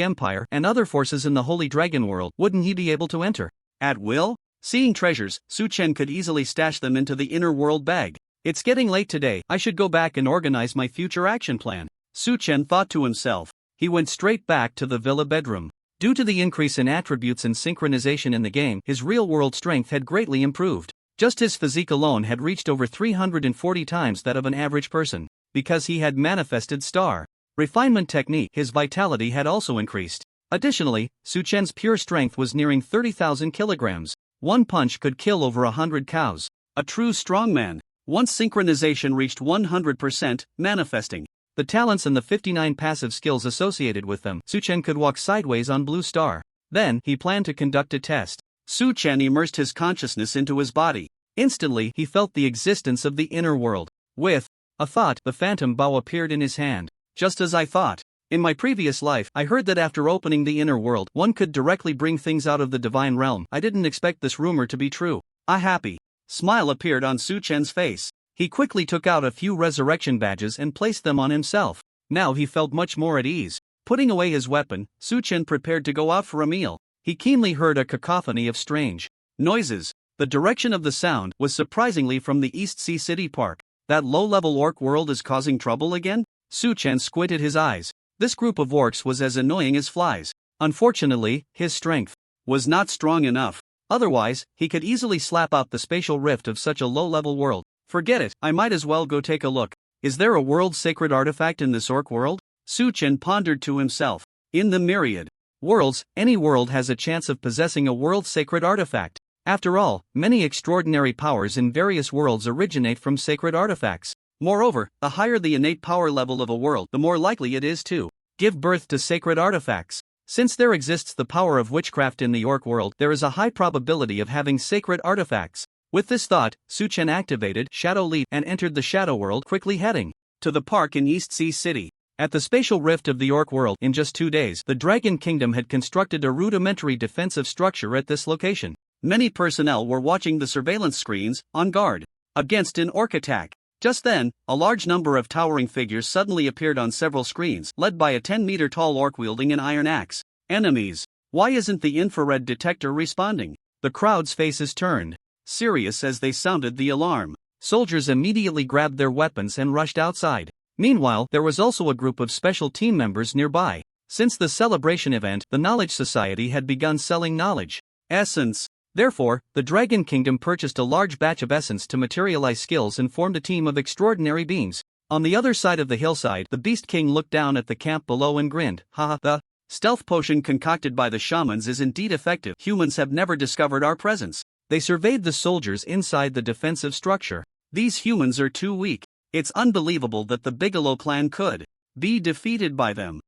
Empire, and other forces in the Holy Dragon World, wouldn't he be able to enter at will? Seeing treasures, Su Chen could easily stash them into the inner world bag. It's getting late today, I should go back and organize my future action plan, Su Chen thought to himself. He went straight back to the villa bedroom. Due to the increase in attributes and synchronization in the game, his real-world strength had greatly improved. Just his physique alone had reached over 340 times that of an average person. Because he had manifested star refinement technique, his vitality had also increased. Additionally, Su Chen's pure strength was nearing 30,000 kilograms. One punch could kill over 100 cows. A true strongman. Once synchronization reached 100%, manifesting the talents and the 59 passive skills associated with them, Su Chen could walk sideways on Blue Star. Then, he planned to conduct a test. Su Chen immersed his consciousness into his body. Instantly, he felt the existence of the inner world. With a thought, the phantom bow appeared in his hand. Just as I thought. In my previous life, I heard that after opening the inner world, one could directly bring things out of the divine realm. I didn't expect this rumor to be true. A happy smile appeared on Su Chen's face. He quickly took out a few resurrection badges and placed them on himself. Now he felt much more at ease. Putting away his weapon, Su Chen prepared to go out for a meal. He keenly heard a cacophony of strange noises. The direction of the sound was surprisingly from the East Sea City Park. That low-level orc world is causing trouble again? Su Chen squinted his eyes. This group of orcs was as annoying as flies. Unfortunately, his strength was not strong enough. Otherwise, he could easily slap out the spatial rift of such a low-level world. Forget it, I might as well go take a look. Is there a world-sacred artifact in this orc world? Su Chen pondered to himself. In the myriad worlds, any world has a chance of possessing a world-sacred artifact. After all, many extraordinary powers in various worlds originate from sacred artifacts. Moreover, the higher the innate power level of a world, the more likely it is to give birth to sacred artifacts. Since there exists the power of witchcraft in the orc world, there is a high probability of having sacred artifacts. With this thought, Su Chen activated Shadow Lead and entered the Shadow World, quickly heading to the park in East Sea City. At the spatial rift of the orc world, in just 2 days, the Dragon Kingdom had constructed a rudimentary defensive structure at this location. Many personnel were watching the surveillance screens, on guard against an orc attack. Just then, a large number of towering figures suddenly appeared on several screens, led by a 10-meter-tall orc wielding an iron axe. Enemies. Why isn't the infrared detector responding? The crowd's faces turned serious as they sounded the alarm. Soldiers immediately grabbed their weapons and rushed outside. Meanwhile, there was also a group of special team members nearby. Since the celebration event, the Knowledge Society had begun selling knowledge essence. Therefore, the Dragon Kingdom purchased a large batch of essence to materialize skills and formed a team of extraordinary beings. On the other side of the hillside, the Beast King looked down at the camp below and grinned. Haha, the stealth potion concocted by the shamans is indeed effective. Humans have never discovered our presence. They surveyed the soldiers inside the defensive structure. These humans are too weak. It's unbelievable that the Bigelow clan could be defeated by them.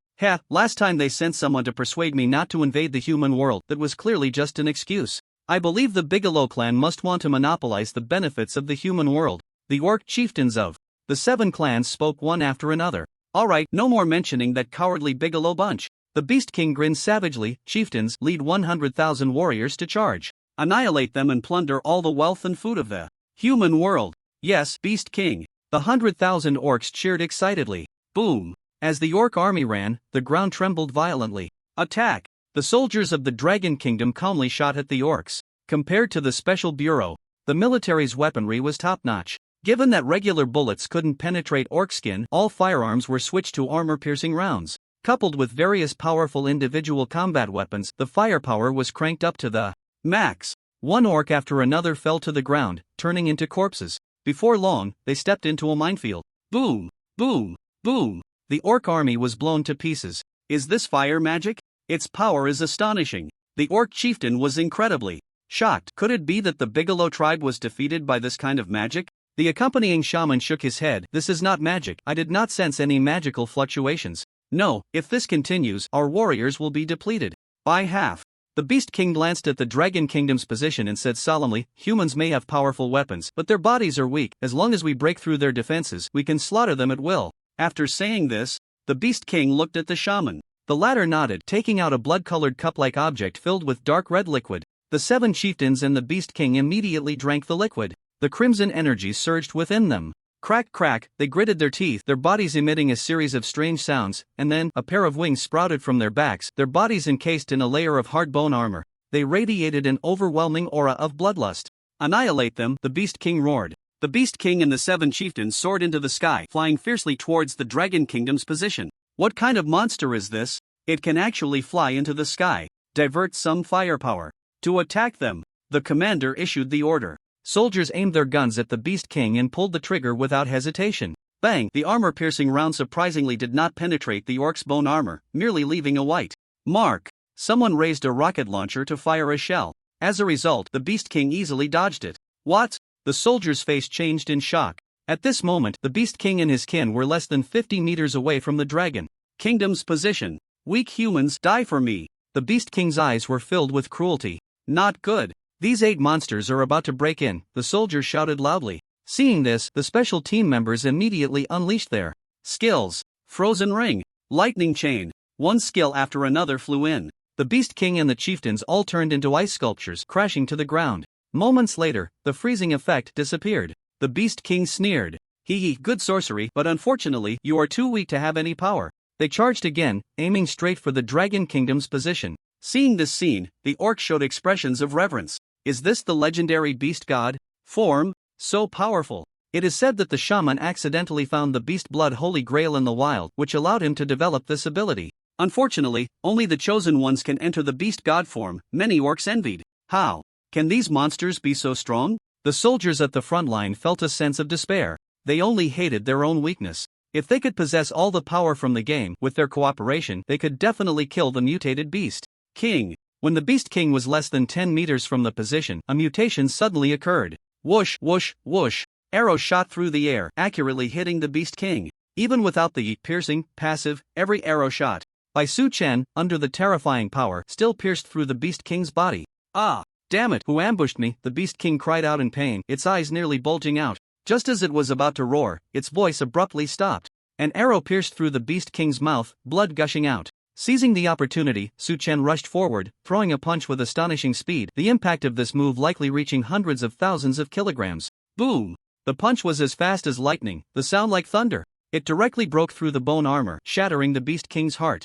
Last time they sent someone to persuade me not to invade the human world. That was clearly just an excuse. I believe the Bigelow clan must want to monopolize the benefits of the human world. The orc chieftains of the 7 clans spoke one after another. Alright, no more mentioning that cowardly Bigelow bunch. The Beast King grinned savagely. Chieftains, lead 100,000 warriors to charge. Annihilate them and plunder all the wealth and food of the human world. Yes, Beast King. The 100,000 orcs cheered excitedly. Boom. As the orc army ran, the ground trembled violently. Attack! The soldiers of the Dragon Kingdom calmly shot at the orcs. Compared to the Special Bureau, the military's weaponry was top-notch. Given that regular bullets couldn't penetrate orc skin, all firearms were switched to armor-piercing rounds. Coupled with various powerful individual combat weapons, the firepower was cranked up to the max. One orc after another fell to the ground, turning into corpses. Before long, they stepped into a minefield. Boom! Boom! Boom! The orc army was blown to pieces. Is this fire magic? Its power is astonishing. The orc chieftain was incredibly shocked. Could it be that the Bigelow tribe was defeated by this kind of magic? The accompanying shaman shook his head. This is not magic. I did not sense any magical fluctuations. No, if this continues, our warriors will be depleted by half. The Beast King glanced at the Dragon Kingdom's position and said solemnly, humans may have powerful weapons, but their bodies are weak. As long as we break through their defenses, we can slaughter them at will. After saying this, the Beast King looked at the shaman. The latter nodded, taking out a blood-colored cup-like object filled with dark red liquid. The 7 chieftains and the Beast King immediately drank the liquid. The crimson energy surged within them. Crack crack, they gritted their teeth, their bodies emitting a series of strange sounds, and then, a pair of wings sprouted from their backs, their bodies encased in a layer of hard bone armor. They radiated an overwhelming aura of bloodlust. Annihilate them, the Beast King roared. The Beast King and the 7 chieftains soared into the sky, flying fiercely towards the Dragon Kingdom's position. What kind of monster is this? It can actually fly into the sky. Divert some firepower to attack them. The commander issued the order. Soldiers aimed their guns at the Beast King and pulled the trigger without hesitation. Bang! The armor-piercing round surprisingly did not penetrate the orc's bone armor, merely leaving a white mark. Someone raised a rocket launcher to fire a shell. As a result, the Beast King easily dodged it. What? The soldier's face changed in shock. At this moment, the Beast King and his kin were less than 50 meters away from the Dragon Kingdom's position. Weak humans, die for me. The Beast King's eyes were filled with cruelty. Not good. These 8 monsters are about to break in, the soldiers shouted loudly. Seeing this, the special team members immediately unleashed their skills. Frozen Ring. Lightning Chain. One skill after another flew in. The Beast King and the chieftains all turned into ice sculptures, crashing to the ground. Moments later, the freezing effect disappeared. The Beast King sneered. Hee, good sorcery, but unfortunately, you are too weak to have any power. They charged again, aiming straight for the Dragon Kingdom's position. Seeing this scene, the orc showed expressions of reverence. Is this the legendary beast god form? So powerful. It is said that the shaman accidentally found the beast blood holy grail in the wild, which allowed him to develop this ability. Unfortunately, only the chosen ones can enter the beast god form. Many orcs envied how Can these monsters be so strong? The soldiers at the front line felt a sense of despair. They only hated their own weakness. If they could possess all the power from the game, with their cooperation, they could definitely kill the mutated beast king. When the beast king was less than 10 meters from the position, a mutation suddenly occurred. Whoosh, whoosh, whoosh. Arrows shot through the air, accurately hitting the beast king. Even without the piercing, passive, every arrow shot by Su Chen, under the terrifying power, still pierced through the beast king's body. Ah! Damn it, who ambushed me? The beast king cried out in pain, its eyes nearly bulging out. Just as it was about to roar, its voice abruptly stopped. An arrow pierced through the beast king's mouth, blood gushing out. Seizing the opportunity, Su Chen rushed forward, throwing a punch with astonishing speed, the impact of this move likely reaching hundreds of thousands of kilograms. Boom! The punch was as fast as lightning, the sound like thunder. It directly broke through the bone armor, shattering the beast king's heart.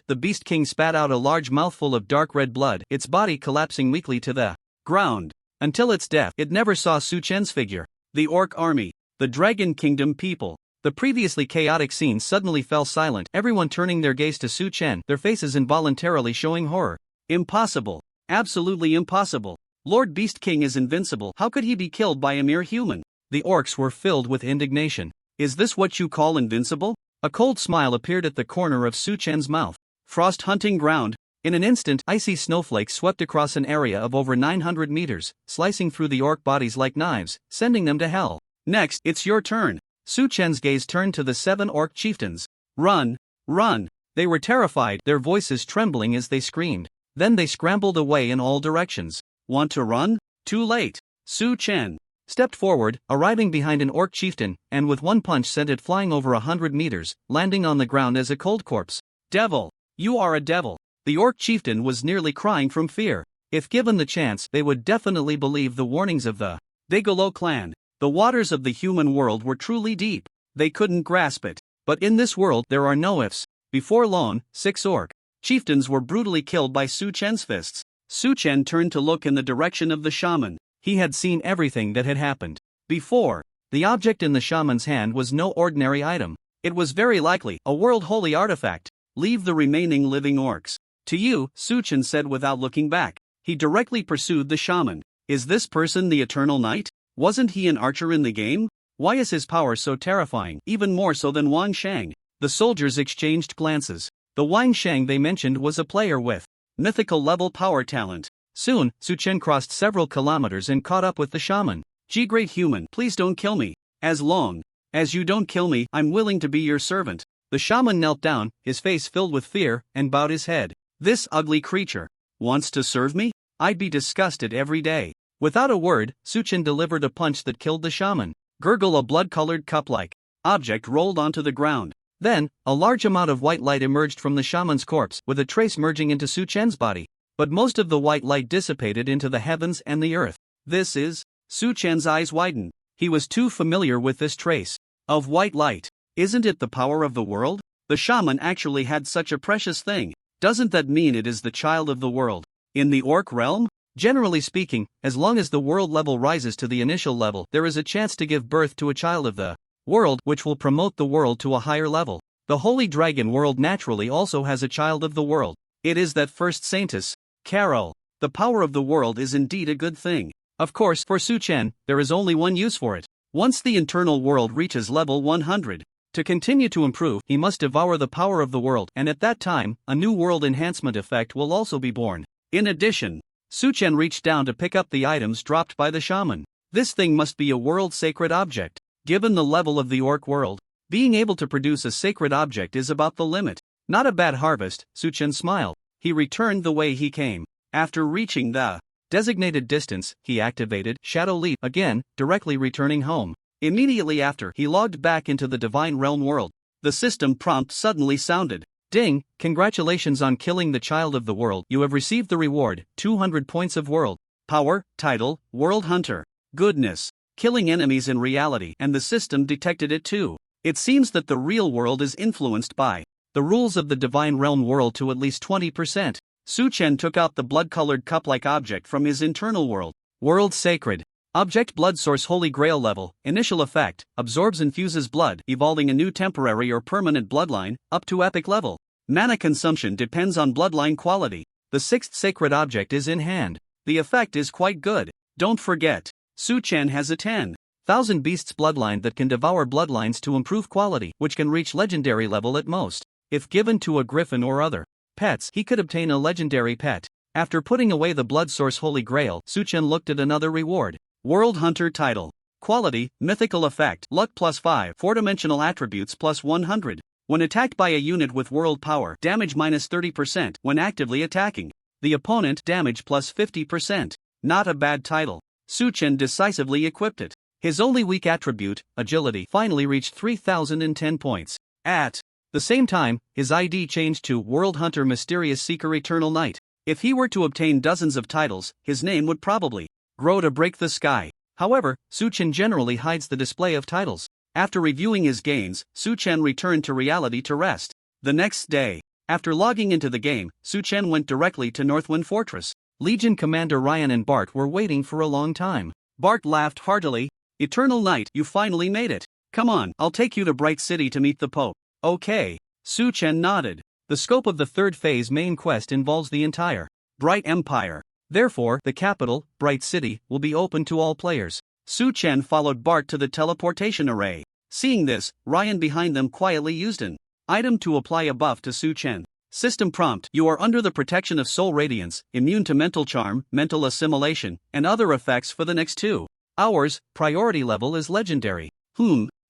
The beast king spat out a large mouthful of dark red blood, its body collapsing weakly to the ground. Until its death, it never saw Su Chen's figure. The Orc army. The Dragon Kingdom people. The previously chaotic scene suddenly fell silent, everyone turning their gaze to Su Chen, their faces involuntarily showing horror. Impossible. Absolutely impossible. Lord Beast King is invincible. How could he be killed by a mere human? The orcs were filled with indignation. Is this what you call invincible? A cold smile appeared at the corner of Su Chen's mouth. Frost hunting ground. In an instant, icy snowflakes swept across an area of over 900 meters, slicing through the orc bodies like knives, sending them to hell. Next, it's your turn. Su Chen's gaze turned to the 7 orc chieftains. Run! Run! They were terrified, their voices trembling as they screamed. Then they scrambled away in all directions. Want to run? Too late. Su Chen stepped forward, arriving behind an orc chieftain, and with one punch sent it flying over 100 meters, landing on the ground as a cold corpse. Devil! You are a devil! The orc chieftain was nearly crying from fear. If given the chance, they would definitely believe the warnings of the Daigolo clan. The waters of the human world were truly deep. They couldn't grasp it. But in this world, there are no ifs. Before long, 6 orc chieftains were brutally killed by Su Chen's fists. Su Chen turned to look in the direction of the shaman. He had seen everything that had happened before. The object in the shaman's hand was no ordinary item. It was very likely a world-holy artifact. Leave the remaining living orcs to you, Su Chen said without looking back. He directly pursued the shaman. Is this person the Eternal Knight? Wasn't he an archer in the game? Why is his power so terrifying, even more so than Wang Shang? The soldiers exchanged glances. The Wang Shang they mentioned was a player with mythical level power talent. Soon, Su Chen crossed several kilometers and caught up with the shaman. Gee, great human, please don't kill me. As long as you don't kill me, I'm willing to be your servant. The shaman knelt down, his face filled with fear, and bowed his head. This ugly creature wants to serve me? I'd be disgusted every day. Without a word, Su Chen delivered a punch that killed the shaman. Gurgle, a blood-colored cup-like object rolled onto the ground. Then, a large amount of white light emerged from the shaman's corpse, with a trace merging into Su Chen's body. But most of the white light dissipated into the heavens and the earth. This is... Su Chen's eyes widened. He was too familiar with this trace of white light. Isn't it the power of the world? The shaman actually had such a precious thing. Doesn't that mean it is the child of the world? In the orc realm? Generally speaking, as long as the world level rises to the initial level, there is a chance to give birth to a child of the world, which will promote the world to a higher level. The Holy Dragon world naturally also has a child of the world. It is that first saintess, Carol. The power of the world is indeed a good thing. Of course, for Su Chen, there is only one use for it. Once the internal world reaches level 100, to continue to improve, he must devour the power of the world, and at that time, a new world enhancement effect will also be born. In addition, Su Chen reached down to pick up the items dropped by the shaman. This thing must be a world-sacred object. Given the level of the orc world, being able to produce a sacred object is about the limit. Not a bad harvest, Su Chen smiled. He returned the way he came. After reaching the designated distance, he activated Shadow Leap again, directly returning home. Immediately after, he logged back into the Divine Realm world. The system prompt suddenly sounded. Ding, congratulations on killing the child of the world. You have received the reward, 200 points of world power, title, World Hunter. Goodness. Killing enemies in reality, and the system detected it too. It seems that the real world is influenced by the rules of the Divine Realm world to at least 20%. Su Chen took out the blood-colored cup-like object from his internal world. World Sacred. Object Blood Source Holy Grail level. Initial effect, absorbs infuses blood, evolving a new temporary or permanent bloodline, up to epic level. Mana consumption depends on bloodline quality. The 6th sacred object is in hand. The effect is quite good. Don't forget, Su Chen has a 10,000 beasts bloodline that can devour bloodlines to improve quality, which can reach legendary level at most. If given to a griffin or other pets, he could obtain a legendary pet. After putting away the blood source Holy Grail, Su Chen looked at another reward. World Hunter title. Quality, mythical effect, luck +5, 4-dimensional attributes +100. When attacked by a unit with world power, damage -30% when actively attacking. The opponent damage +50%. Not a bad title. Su Chen decisively equipped it. His only weak attribute, agility, finally reached 3010 points. At the same time, his ID changed to World Hunter Mysterious Seeker Eternal Knight. If he were to obtain dozens of titles, his name would probably grow to break the sky. However, Su Chen generally hides the display of titles. After reviewing his gains, Su Chen returned to reality to rest. The next day, after logging into the game, Su Chen went directly to Northwind Fortress. Legion Commander Ryan and Bart were waiting for a long time. Bart laughed heartily. Eternal Knight, you finally made it. Come on, I'll take you to Bright City to meet the Pope. Okay. Su Chen nodded. The scope of the third phase main quest involves the entire Bright Empire. Therefore, the capital, Bright City, will be open to all players. Su Chen followed Bart to the teleportation array. Seeing this, Ryan behind them quietly used an item to apply a buff to Su Chen. System prompt: you are under the protection of Soul Radiance, immune to mental charm, mental assimilation, and other effects for the next 2 hours. Priority level is legendary.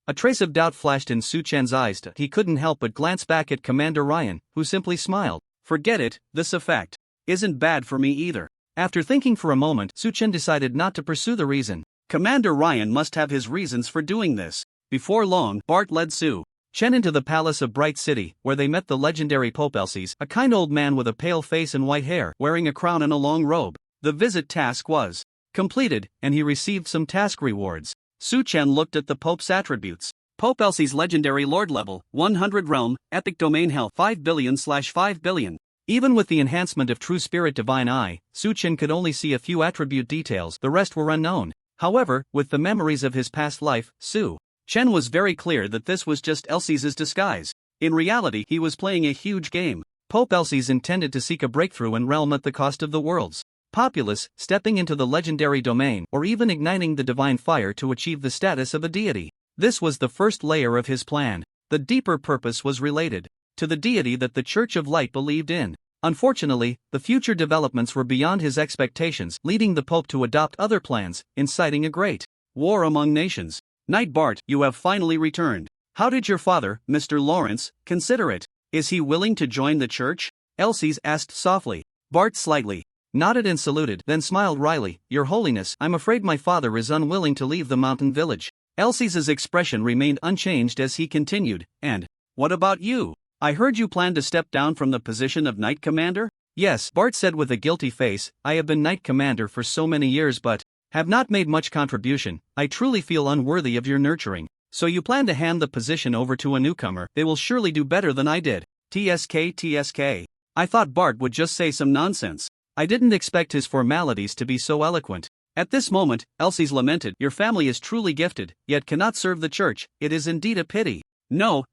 A trace of doubt flashed in Su Chen's eyes. He couldn't help but glance back at Commander Ryan, who simply smiled. Forget it, this effect isn't bad for me either. After thinking for a moment, Su Chen decided not to pursue the reason. Commander Ryan must have his reasons for doing this. Before long, Bart led Su Chen into the palace of Bright City, where they met the legendary Pope Elsies, a kind old man with a pale face and white hair, wearing a crown and a long robe. The visit task was completed, and he received some task rewards. Su Chen looked at the Pope's attributes. Pope Elsie's legendary lord level, 100 realm, epic domain health 5 billion/5 billion. Even with the enhancement of True Spirit Divine Eye, Su Chen could only see a few attribute details, the rest were unknown. However, with the memories of his past life, Su Chen was very clear that this was just Elsie's disguise. In reality, he was playing a huge game. Pope Elsie's intended to seek a breakthrough in realm at the cost of the world's populace, stepping into the legendary domain, or even igniting the divine fire to achieve the status of a deity. This was the first layer of his plan. The deeper purpose was related to the deity that the Church of Light believed in. Unfortunately, the future developments were beyond his expectations, leading the Pope to adopt other plans, inciting a great war among nations. Knight Bart, you have finally returned. How did your father, Mr. Lawrence, consider it? Is he willing to join the church? Elsie's asked softly. Bart slightly nodded and saluted, then smiled wryly. Your Holiness, I'm afraid my father is unwilling to leave the mountain village. Elsie's expression remained unchanged as he continued, and what about you? I heard you plan to step down from the position of Knight Commander? Yes, Bart said with a guilty face, I have been Knight Commander for so many years but have not made much contribution. I truly feel unworthy of your nurturing. So you plan to hand the position over to a newcomer? They will surely do better than I did. TSK. I thought Bart would just say some nonsense. I didn't expect his formalities to be so eloquent. At this moment, Elsie's lamented, your family is truly gifted, yet cannot serve the church. It is indeed a pity. No.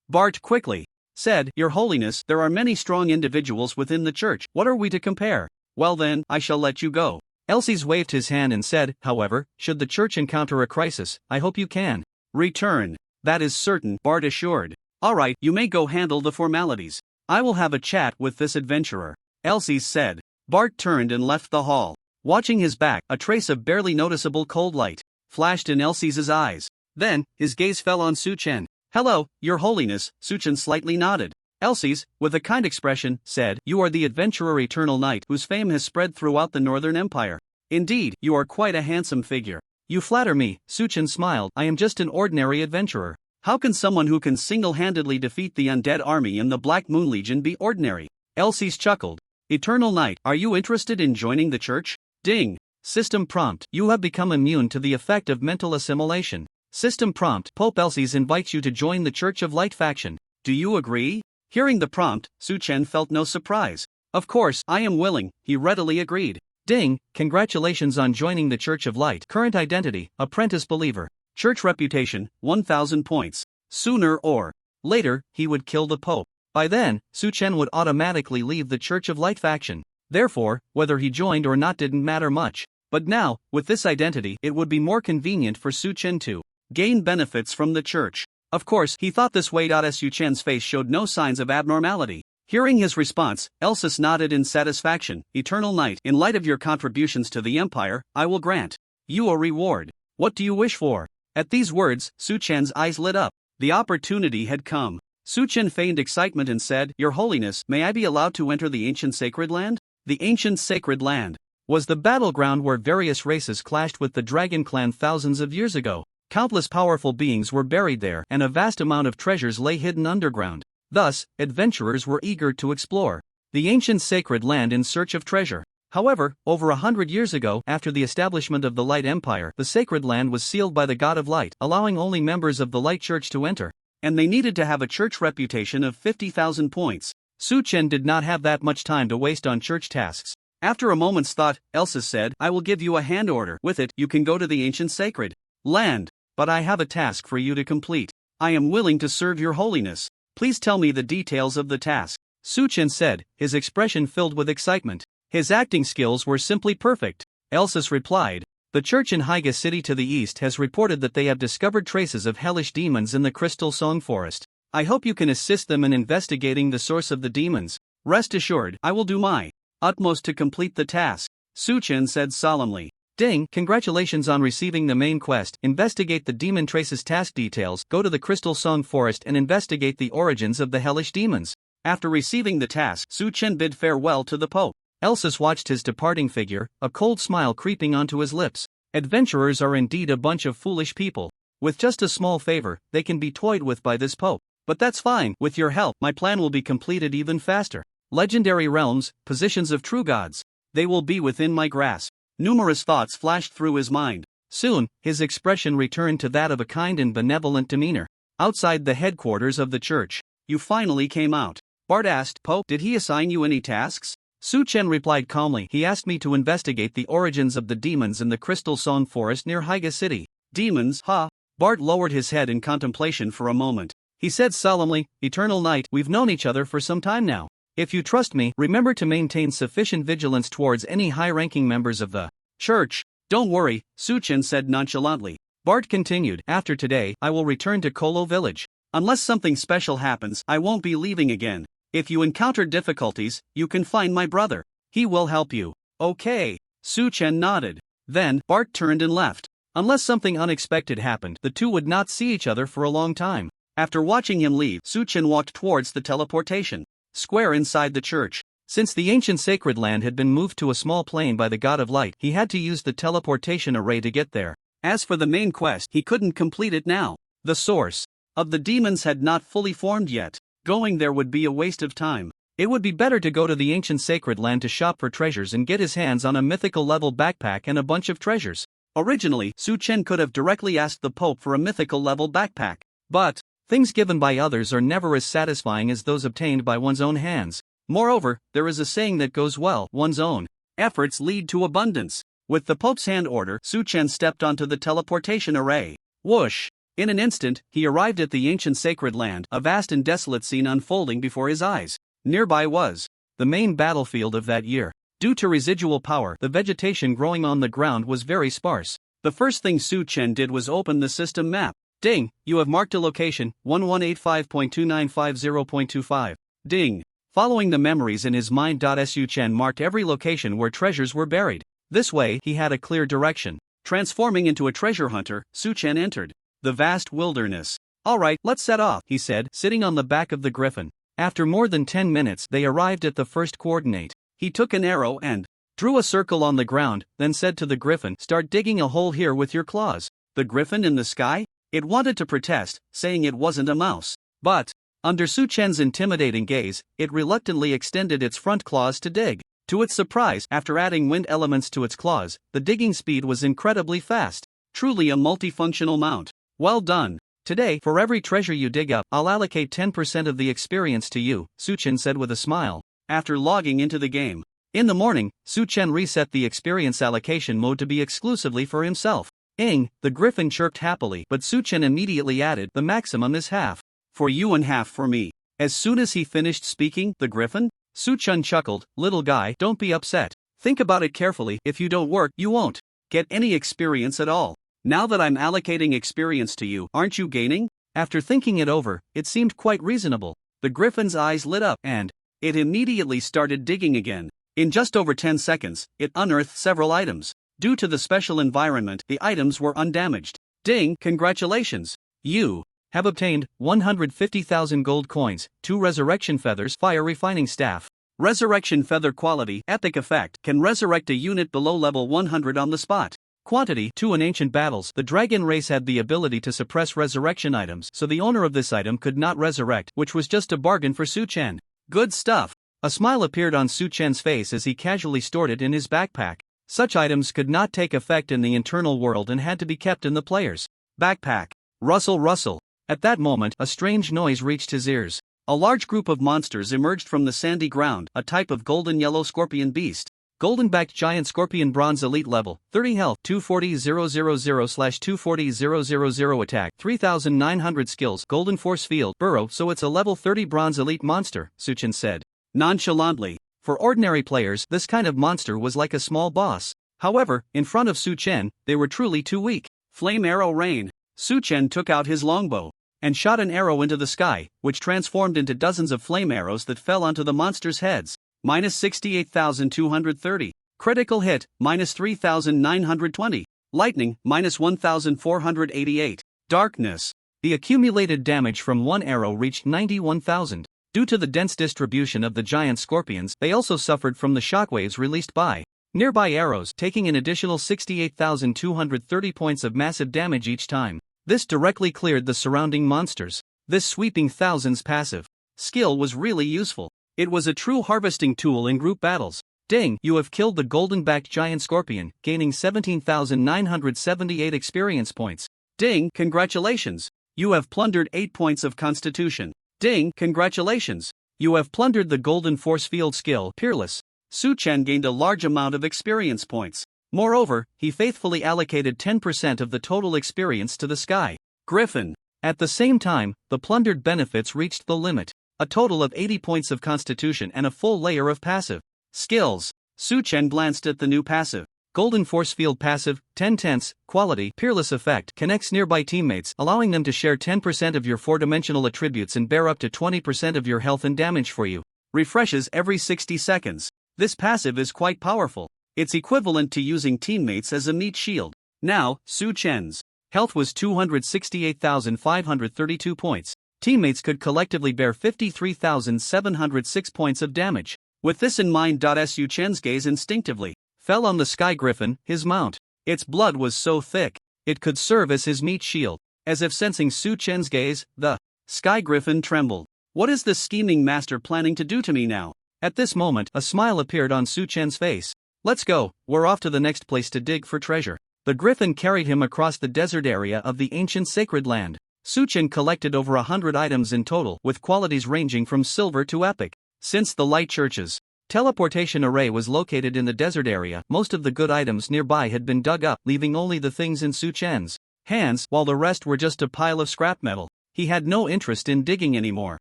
Bart quickly said, Your Holiness, there are many strong individuals within the church. What are we to compare? Well then, I shall let you go. Elsie's waved his hand and said, however, should the church encounter a crisis, I hope you can return. That is certain, Bart assured. Alright, you may go handle the formalities. I will have a chat with this adventurer. Elsie said. Bart turned and left the hall. Watching his back, a trace of barely noticeable cold light flashed in Elsie's eyes. Then, his gaze fell on Su Chen. Hello, Your Holiness, Su Chen slightly nodded. Elsie's, with a kind expression, said, You are the adventurer Eternal Knight whose fame has spread throughout the Northern Empire. Indeed, you are quite a handsome figure. You flatter me, Su Chen smiled. I am just an ordinary adventurer. How can someone who can single-handedly defeat the undead army in the Black Moon Legion be ordinary? Elsie's chuckled. Eternal Knight, are you interested in joining the church? Ding. System prompt. You have become immune to the effect of mental assimilation. System prompt. Pope Elsie's invites you to join the Church of Light faction. Do you agree? Hearing the prompt, Su Chen felt no surprise. Of course, I am willing, he readily agreed. Ding. Congratulations on joining the Church of Light. Current identity, apprentice believer. Church reputation, 1,000 points. Sooner or later, he would kill the Pope. By then, Su Chen would automatically leave the Church of Light faction. Therefore, whether he joined or not didn't matter much. But now, with this identity, it would be more convenient for Su Chen to gain benefits from the church. Of course, he thought this way. Su Chen's face showed no signs of abnormality. Hearing his response, Elsis nodded in satisfaction. Eternal Knight, in light of your contributions to the Empire, I will grant you a reward. What do you wish for? At these words, Su Chen's eyes lit up. The opportunity had come. Su Chen feigned excitement and said, Your Holiness, may I be allowed to enter the ancient sacred land? The ancient sacred land was the battleground where various races clashed with the Dragon Clan thousands of years ago. Countless powerful beings were buried there, and a vast amount of treasures lay hidden underground. Thus, adventurers were eager to explore the ancient sacred land in search of treasure. However, over 100 years ago, after the establishment of the Light Empire, the sacred land was sealed by the God of Light, allowing only members of the Light Church to enter. And they needed to have a church reputation of 50,000 points. Su Chen did not have that much time to waste on church tasks. After a moment's thought, Elsa said, I will give you a hand order. With it, you can go to the ancient sacred land. But I have a task for you to complete. I am willing to serve your holiness. Please tell me the details of the task. Su Chen said, his expression filled with excitement. His acting skills were simply perfect. Elsis replied, the church in Haiga City to the east has reported that they have discovered traces of hellish demons in the Crystal Song Forest. I hope you can assist them in investigating the source of the demons. Rest assured, I will do my utmost to complete the task, Su Chen said solemnly. Ding, congratulations on receiving the main quest. Investigate the demon traces. Task details. Go to the Crystal Song Forest and investigate the origins of the hellish demons. After receiving the task, Su Chen bid farewell to the Pope. Elsis watched his departing figure, a cold smile creeping onto his lips. Adventurers are indeed a bunch of foolish people. With just a small favor, they can be toyed with by this Pope. But that's fine. With your help, my plan will be completed even faster. Legendary realms, positions of true gods. They will be within my grasp. Numerous thoughts flashed through his mind. Soon, his expression returned to that of a kind and benevolent demeanor. Outside the headquarters of the church, you finally came out. Bart asked, Pope, did he assign you any tasks? Su Chen replied calmly, he asked me to investigate the origins of the demons in the Crystal Song Forest near Haiga City. Demons, huh? Bart lowered his head in contemplation for a moment. He said solemnly, Eternal Knight, we've known each other for some time now. If you trust me, remember to maintain sufficient vigilance towards any high-ranking members of the church. Don't worry, Su Chen said nonchalantly. Bart continued, after today, I will return to Kolo Village. Unless something special happens, I won't be leaving again. If you encounter difficulties, you can find my brother. He will help you. Okay. Su Chen nodded. Then, Bart turned and left. Unless something unexpected happened, the two would not see each other for a long time. After watching him leave, Su Chen walked towards the teleportation square inside the church. Since the ancient sacred land had been moved to a small plain by the God of Light, he had to use the teleportation array to get there. As for the main quest, he couldn't complete it now. The source of the demons had not fully formed yet. Going there would be a waste of time. It would be better to go to the ancient sacred land to shop for treasures and get his hands on a mythical level backpack and a bunch of treasures. Originally, Su Chen could have directly asked the Pope for a mythical level backpack. But things given by others are never as satisfying as those obtained by one's own hands. Moreover, there is a saying that goes well, one's own efforts lead to abundance. With the Pope's hand order, Su Chen stepped onto the teleportation array. Whoosh! In an instant, he arrived at the ancient sacred land, a vast and desolate scene unfolding before his eyes. Nearby was the main battlefield of that year. Due to residual power, the vegetation growing on the ground was very sparse. The first thing Su Chen did was open the system map. Ding, you have marked a location, 1185.2950.25. Ding. Following the memories in his mind. Su Chen marked every location where treasures were buried. This way, he had a clear direction. Transforming into a treasure hunter, Su Chen entered the vast wilderness. Alright, let's set off, he said, sitting on the back of the griffin. After more than 10 minutes, they arrived at the first coordinate. He took an arrow and drew a circle on the ground, then said to the griffin, start digging a hole here with your claws. The griffin in the sky? It wanted to protest, saying it wasn't a mouse. But under Su Chen's intimidating gaze, it reluctantly extended its front claws to dig. To its surprise, after adding wind elements to its claws, the digging speed was incredibly fast. Truly a multifunctional mount. Well done. Today, for every treasure you dig up, I'll allocate 10% of the experience to you, Su Chen said with a smile. After logging into the game. In the morning, Su Chen reset the experience allocation mode to be exclusively for himself. Ing, the griffin chirped happily, but Su Chen immediately added, the maximum is half. For you and half for me. As soon as he finished speaking, the griffin Su-chan chuckled, little guy, don't be upset. Think about it carefully, if you don't work, you won't get any experience at all. Now that I'm allocating experience to you, aren't you gaining? After thinking it over, it seemed quite reasonable. The griffin's eyes lit up, and it immediately started digging again. In just over 10 seconds, it unearthed several items. Due to the special environment, the items were undamaged. Ding, congratulations! You have obtained 150,000 gold coins, 2 resurrection feathers, fire refining staff. Resurrection feather quality, epic effect, can resurrect a unit below level 100 on the spot. Quantity, 2 in ancient battles, the dragon race had the ability to suppress resurrection items, so the owner of this item could not resurrect, which was just a bargain for Su-chan. Good stuff. A smile appeared on Su-chan's face as he casually stored it in his backpack. Such items could not take effect in the internal world and had to be kept in the player's backpack. Rustle, rustle. At that moment, a strange noise reached his ears. A large group of monsters emerged from the sandy ground, a type of golden-yellow scorpion beast. Golden-backed giant scorpion bronze elite level, 30 health, 240,000/240,000 attack, 3,900 skills, golden force field, burrow, so it's a level 30 bronze elite monster, Su-chan said nonchalantly. For ordinary players, this kind of monster was like a small boss. However, in front of Su-chan, they were truly too weak. Flame arrow rain. Su-chan took out his longbow and shot an arrow into the sky, which transformed into dozens of flame arrows that fell onto the monsters' heads. Minus 68,230. Critical hit, minus 3,920. Lightning, minus 1,488. Darkness. The accumulated damage from one arrow reached 91,000. Due to the dense distribution of the giant scorpions, they also suffered from the shockwaves released by nearby arrows, taking an additional 68,230 points of massive damage each time. This directly cleared the surrounding monsters. This sweeping thousands passive skill was really useful. It was a true harvesting tool in group battles. Ding, you have killed the golden-backed giant scorpion, gaining 17,978 experience points. Ding, congratulations. You have plundered 8 points of constitution. Ding, congratulations. You have plundered the golden force field skill, Peerless. Su-chan gained a large amount of experience points. Moreover, he faithfully allocated 10% of the total experience to the sky griffin. At the same time, the plundered benefits reached the limit. A total of 80 points of constitution and a full layer of passive skills. Su-chan glanced at the new passive. Golden Force Field passive, 10/10, quality, Peerless effect, connects nearby teammates, allowing them to share 10% of your 4-dimensional attributes and bear up to 20% of your health and damage for you. Refreshes every 60 seconds. This passive is quite powerful. It's equivalent to using teammates as a meat shield. Now, Su-chan's health was 268,532 points. Teammates could collectively bear 53,706 points of damage. With this in mind, Su-chan's gaze instinctively fell on the sky griffin, his mount. Its blood was so thick, it could serve as his meat shield. As if sensing Su-chan's gaze, the sky griffin trembled. What is this scheming master planning to do to me now? At this moment, a smile appeared on Su-chan's face. Let's go, we're off to the next place to dig for treasure. The griffin carried him across the desert area of the ancient sacred land. Su-chan collected over 100 items in total, with qualities ranging from silver to epic. Since the light church's teleportation array was located in the desert area, most of the good items nearby had been dug up, leaving only the things in Su-chan's hands, while the rest were just a pile of scrap metal. He had no interest in digging anymore.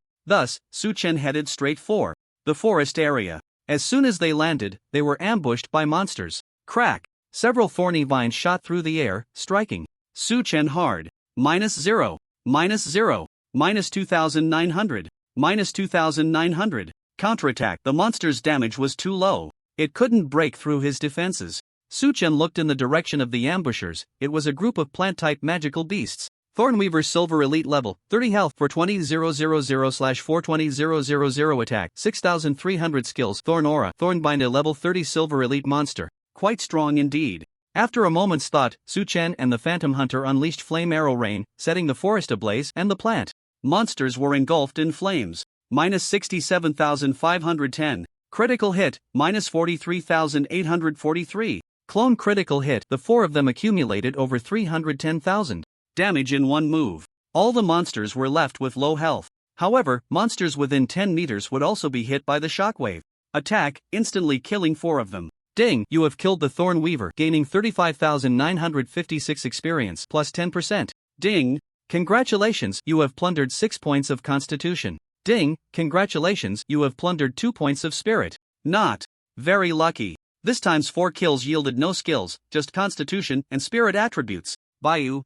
Thus, Su-chan headed straight for the forest area. As soon as they landed, they were ambushed by monsters. Crack! Several thorny vines shot through the air, striking Su-chan hard. -0, -0, -2,900, -2,900. Counterattack. The monster's damage was too low. It couldn't break through his defenses. Su-chan looked in the direction of the ambushers. It was a group of plant-type magical beasts. Thornweaver Silver Elite level, 30 health, 420,000/420,000 attack, 6,300 skills, Thorn Aura, Thornbind a level 30 Silver Elite monster. Quite strong indeed. After a moment's thought, Su-chan and the Phantom Hunter unleashed Flame Arrow Rain, setting the forest ablaze, and the plant monsters were engulfed in flames. -67,510. Critical hit, -43,843. Clone critical hit. The 4 of them accumulated over 310,000. Damage in one move. All the monsters were left with low health. However, monsters within 10 meters would also be hit by the shockwave attack, instantly killing 4 of them. Ding, you have killed the Thorn Weaver, gaining 35,956 experience, plus 10%. Ding, congratulations, you have plundered 6 points of constitution. Ding, congratulations, you have plundered 2 points of spirit. Not very lucky. This time's 4 kills yielded no skills, just constitution and spirit attributes. Bayou.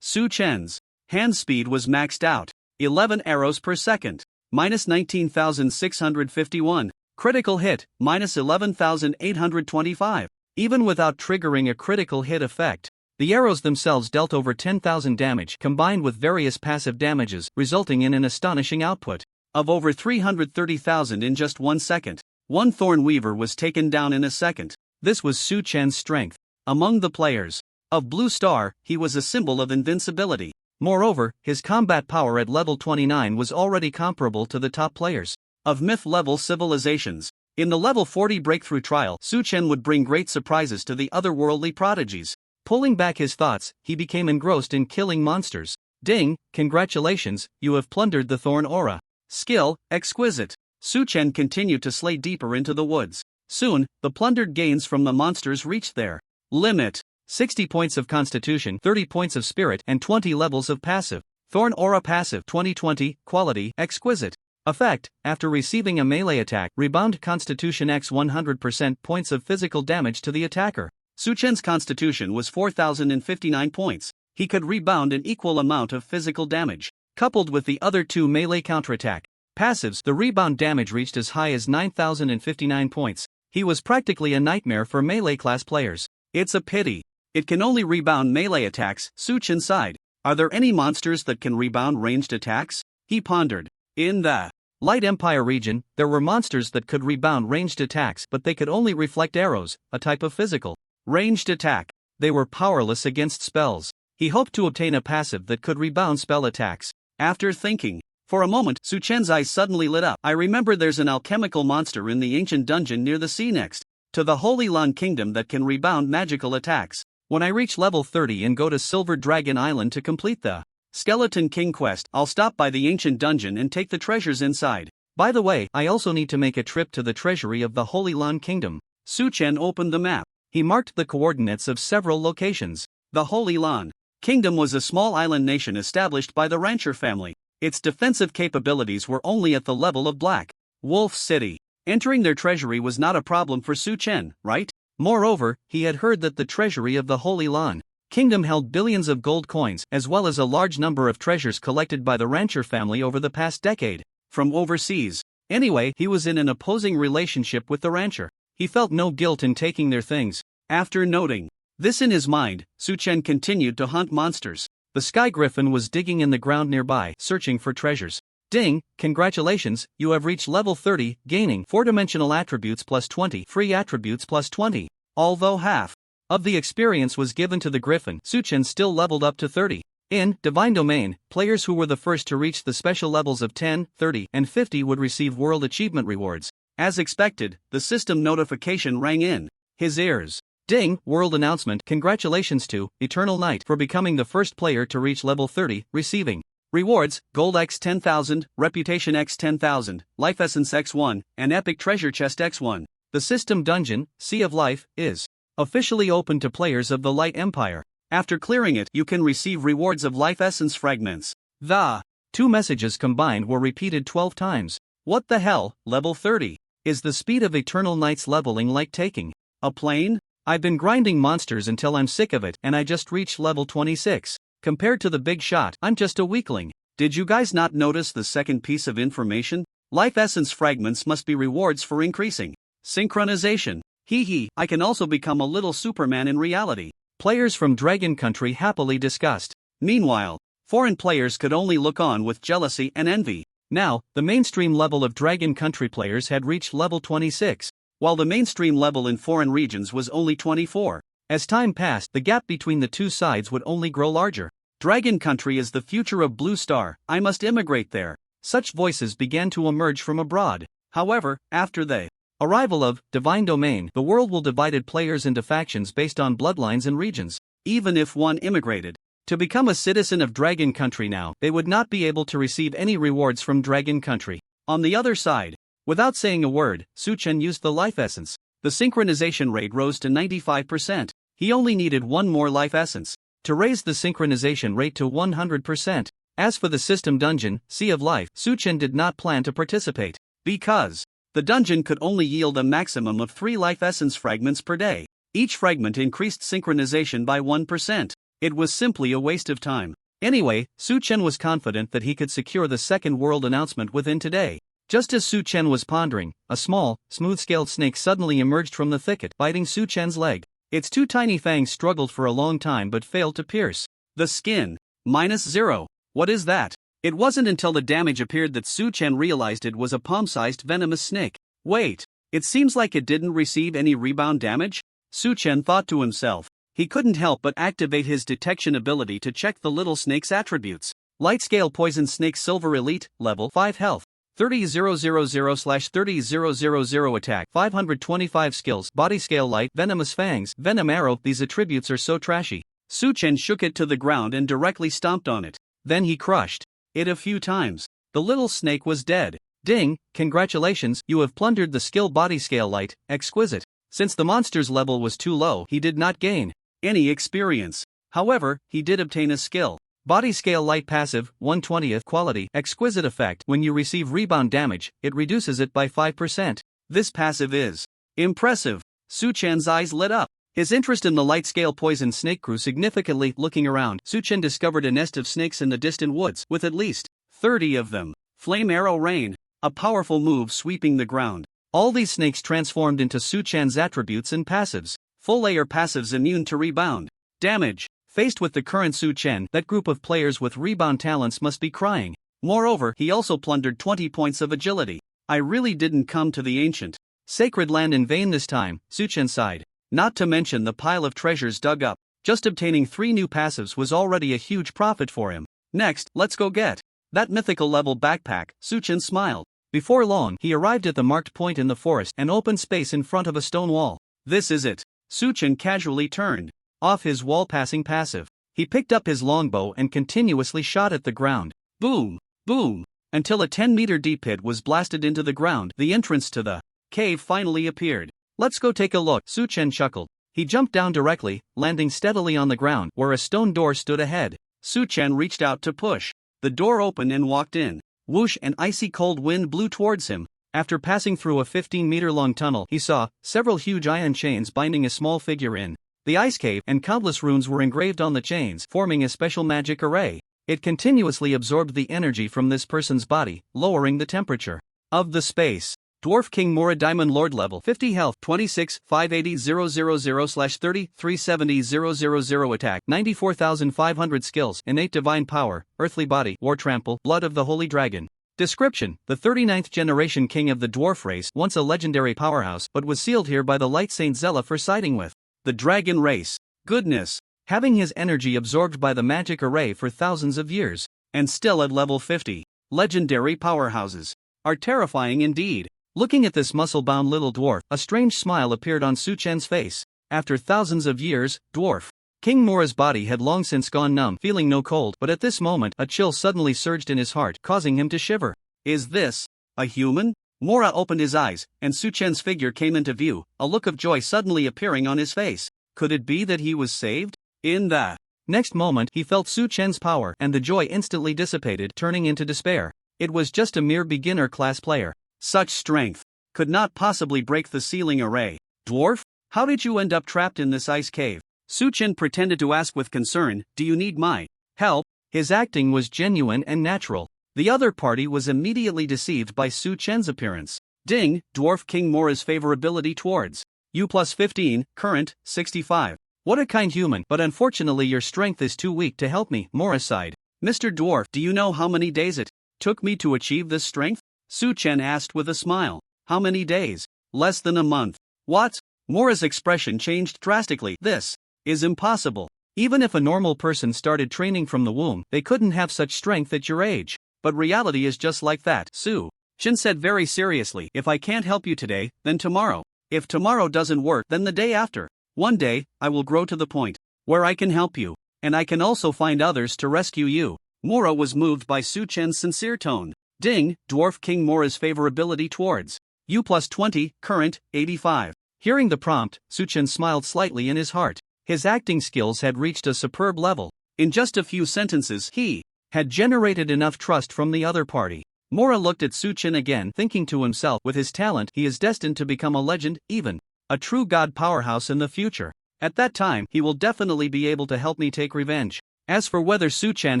Su Chen's hand speed was maxed out. 11 arrows per second. Minus 19,651. Critical hit, minus 11,825. Even without triggering a critical hit effect, the arrows themselves dealt over 10,000 damage combined with various passive damages, resulting in an astonishing output of over 330,000 in just 1 second. One Thorn Weaver was taken down in a second. This was Su Chen's strength. Among the players of Blue Star, he was a symbol of invincibility. Moreover, his combat power at level 29 was already comparable to the top players of myth-level civilizations. In the level 40 breakthrough trial, Su Chen would bring great surprises to the otherworldly prodigies. Pulling back his thoughts, he became engrossed in killing monsters. Ding, congratulations, you have plundered the Thorn Aura. Skill, exquisite. Su Chen continued to slay deeper into the woods. Soon, the plundered gains from the monsters reached their limit. 60 points of constitution, 30 points of spirit, and 20 levels of passive. Thorn Aura passive 2020, quality, exquisite. Effect, after receiving a melee attack, rebound constitution x 100% points of physical damage to the attacker. Su Chen's constitution was 4,059 points. He could rebound an equal amount of physical damage. Coupled with the other 2 melee counterattack passives, the rebound damage reached as high as 9,059 points. He was practically a nightmare for melee class players. It's a pity it can only rebound melee attacks. Su Chen sighed. Are there any monsters that can rebound ranged attacks? He pondered. In the Light Empire region, there were monsters that could rebound ranged attacks, but they could only reflect arrows, a type of physical ranged attack. They were powerless against spells. He hoped to obtain a passive that could rebound spell attacks. After thinking for a moment, Su Chen's eyes suddenly lit up. I remember there's an alchemical monster in the ancient dungeon near the sea next to the Holy Lan Kingdom that can rebound magical attacks. When I reach level 30 and go to Silver Dragon Island to complete the Skeleton King quest, I'll stop by the ancient dungeon and take the treasures inside. By the way, I also need to make a trip to the treasury of the Holy Lan Kingdom. Su Chen opened the map. He marked the coordinates of several locations. The Holy Lan Kingdom was a small island nation established by the Rancher family. Its defensive capabilities were only at the level of Black Wolf City. Entering their treasury was not a problem for Su Chen, right? Moreover, he had heard that the treasury of the Holy Lan Kingdom held billions of gold coins, as well as a large number of treasures collected by the Rancher family over the past decade from overseas. Anyway, he was in an opposing relationship with the Rancher. He felt no guilt in taking their things. After noting this in his mind, Su Chen continued to hunt monsters. The Sky Griffin was digging in the ground nearby, searching for treasures. Ding, congratulations, you have reached level 30, gaining 4-dimensional attributes plus 20, free attributes plus 20. Although half of the experience was given to the Griffin, Su Chen still leveled up to 30. In Divine Domain, players who were the first to reach the special levels of 10, 30, and 50 would receive world achievement rewards. As expected, the system notification rang in his ears. Ding, world announcement, congratulations to Eternal Knight for becoming the first player to reach level 30, receiving rewards, Gold X 10,000, Reputation X 10,000, Life Essence X1, and Epic Treasure Chest X1. The system dungeon, Sea of Life, is officially open to players of the Light Empire. After clearing it, you can receive rewards of Life Essence fragments. The 2 messages combined were repeated 12 times. What the hell, level 30? Is the speed of Eternal Knight's leveling like taking a plane? I've been grinding monsters until I'm sick of it, and I just reached level 26. Compared to the big shot, I'm just a weakling. Did you guys not notice the second piece of information? Life Essence fragments must be rewards for increasing synchronization. Hee, I can also become a little Superman in reality. Players from Dragon Country happily discussed. Meanwhile, foreign players could only look on with jealousy and envy. Now, the mainstream level of Dragon Country players had reached level 26, while the mainstream level in foreign regions was only 24. As time passed, the gap between the two sides would only grow larger. Dragon Country is the future of Blue Star, I must immigrate there. Such voices began to emerge from abroad. However, after the arrival of Divine Domain, the world will divide players into factions based on bloodlines and regions. Even if one immigrated to become a citizen of Dragon Country now, they would not be able to receive any rewards from Dragon Country. On the other side, without saying a word, Su Chen used the Life Essence. The synchronization rate rose to 95%. He only needed one more Life Essence to raise the synchronization rate to 100%. As for the system dungeon, Sea of Life, Su-Chen did not plan to participate. Because the dungeon could only yield a maximum of 3 life essence fragments per day. Each fragment increased synchronization by 1%. It was simply a waste of time. Anyway, Su-Chen was confident that he could secure the second world announcement within today. Just as Su-Chen was pondering, a small, smooth-scaled snake suddenly emerged from the thicket, biting Su-Chen's leg. Its 2 tiny fangs struggled for a long time but failed to pierce the skin. -0. What is that? It wasn't until the damage appeared that Su-Chen realized it was a palm-sized venomous snake. Wait, it seems like it didn't receive any rebound damage? Su-Chen thought to himself. He couldn't help but activate his detection ability to check the little snake's attributes. Light scale poison snake silver elite, level 5 health. 30,000/30,000 attack, 525 skills, body scale light, venomous fangs, venom arrow. These attributes are so trashy. Su-Chen shook it to the ground and directly stomped on it. Then he crushed it a few times. The little snake was dead. Ding, congratulations, you have plundered the skill body scale light, exquisite. Since the monster's level was too low, he did not gain any experience. However, he did obtain a skill. Body scale light passive, 1/20th quality, exquisite effect. When you receive rebound damage, it reduces it by 5%. This passive is impressive. Su-Chen's eyes lit up. His interest in the light scale poison snake grew significantly. Looking around, Su-Chen discovered a nest of snakes in the distant woods, with at least 30 of them. Flame arrow rain, a powerful move sweeping the ground. All these snakes transformed into Su-Chen's attributes and passives. Full layer passives immune to rebound damage. Faced with the current Su-Chen, that group of players with rebound talents must be crying. Moreover, he also plundered 20 points of agility. I really didn't come to the ancient sacred land in vain this time, Su-Chen sighed. Not to mention the pile of treasures dug up. Just obtaining 3 new passives was already a huge profit for him. Next, let's go get that mythical level backpack. Su-Chen smiled. Before long, he arrived at the marked point in the forest, an open space in front of a stone wall. This is it. Su-Chen casually turned off his wall-passing passive. He picked up his longbow and continuously shot at the ground. Boom, boom, until a 10-meter deep pit was blasted into the ground. The entrance to the cave finally appeared. Let's go take a look, Su-Chen chuckled. He jumped down directly, landing steadily on the ground, where a stone door stood ahead. Su-Chen reached out to push the door open and walked in. Whoosh, an icy cold wind blew towards him. After passing through a 15-meter-long tunnel, he saw several huge iron chains binding a small figure in the ice cave, and countless runes were engraved on the chains, forming a special magic array. It continuously absorbed the energy from this person's body, lowering the temperature of the space. Dwarf King Mora Diamond Lord level 50 health 26 580,000/30 370,000 attack 94,500 skills innate divine power earthly body war trample blood of the holy dragon. Description: the 39th generation king of the dwarf race, once a legendary powerhouse, but was sealed here by the light saint Zella for siding with the dragon race. Goodness, having his energy absorbed by the magic array for thousands of years, and still at level 50. Legendary powerhouses are terrifying indeed. Looking at this muscle-bound little dwarf, a strange smile appeared on Su-Chen's face. After thousands of years, dwarf King Mora's body had long since gone numb, feeling no cold, but at this moment, a chill suddenly surged in his heart, causing him to shiver. Is this a human? Mora opened his eyes, and Su-Chen's figure came into view, a look of joy suddenly appearing on his face. Could it be that he was saved? In the next moment, he felt Su-Chen's power, and the joy instantly dissipated, turning into despair. It was just a mere beginner-class player. Such strength could not possibly break the sealing array. Dwarf, how did you end up trapped in this ice cave? Su-Chen pretended to ask with concern, do you need my help? His acting was genuine and natural. The other party was immediately deceived by Su-Chen's appearance. Ding, Dwarf King Mora's favorability towards you plus 15, current, 65. What a kind human, but unfortunately your strength is too weak to help me, Mora sighed. Mr. Dwarf, do you know how many days it took me to achieve this strength? Su-Chen asked with a smile. How many days? Less than a month. What? Mora's expression changed drastically. This is impossible. Even if a normal person started training from the womb, they couldn't have such strength at your age. But reality is just like that. Su-Chen said very seriously, if I can't help you today, then tomorrow. If tomorrow doesn't work, then the day after. One day, I will grow to the point where I can help you. And I can also find others to rescue you. Mora was moved by Su-Chen's sincere tone. Ding, Dwarf King Mora's favorability towards you plus 20, current, 85. Hearing the prompt, Su-Chen smiled slightly in his heart. His acting skills had reached a superb level. In just a few sentences, he had generated enough trust from the other party. Mora looked at Suchen again, thinking to himself, with his talent, he is destined to become a legend, even a true god powerhouse in the future. At that time, he will definitely be able to help me take revenge. As for whether Suchen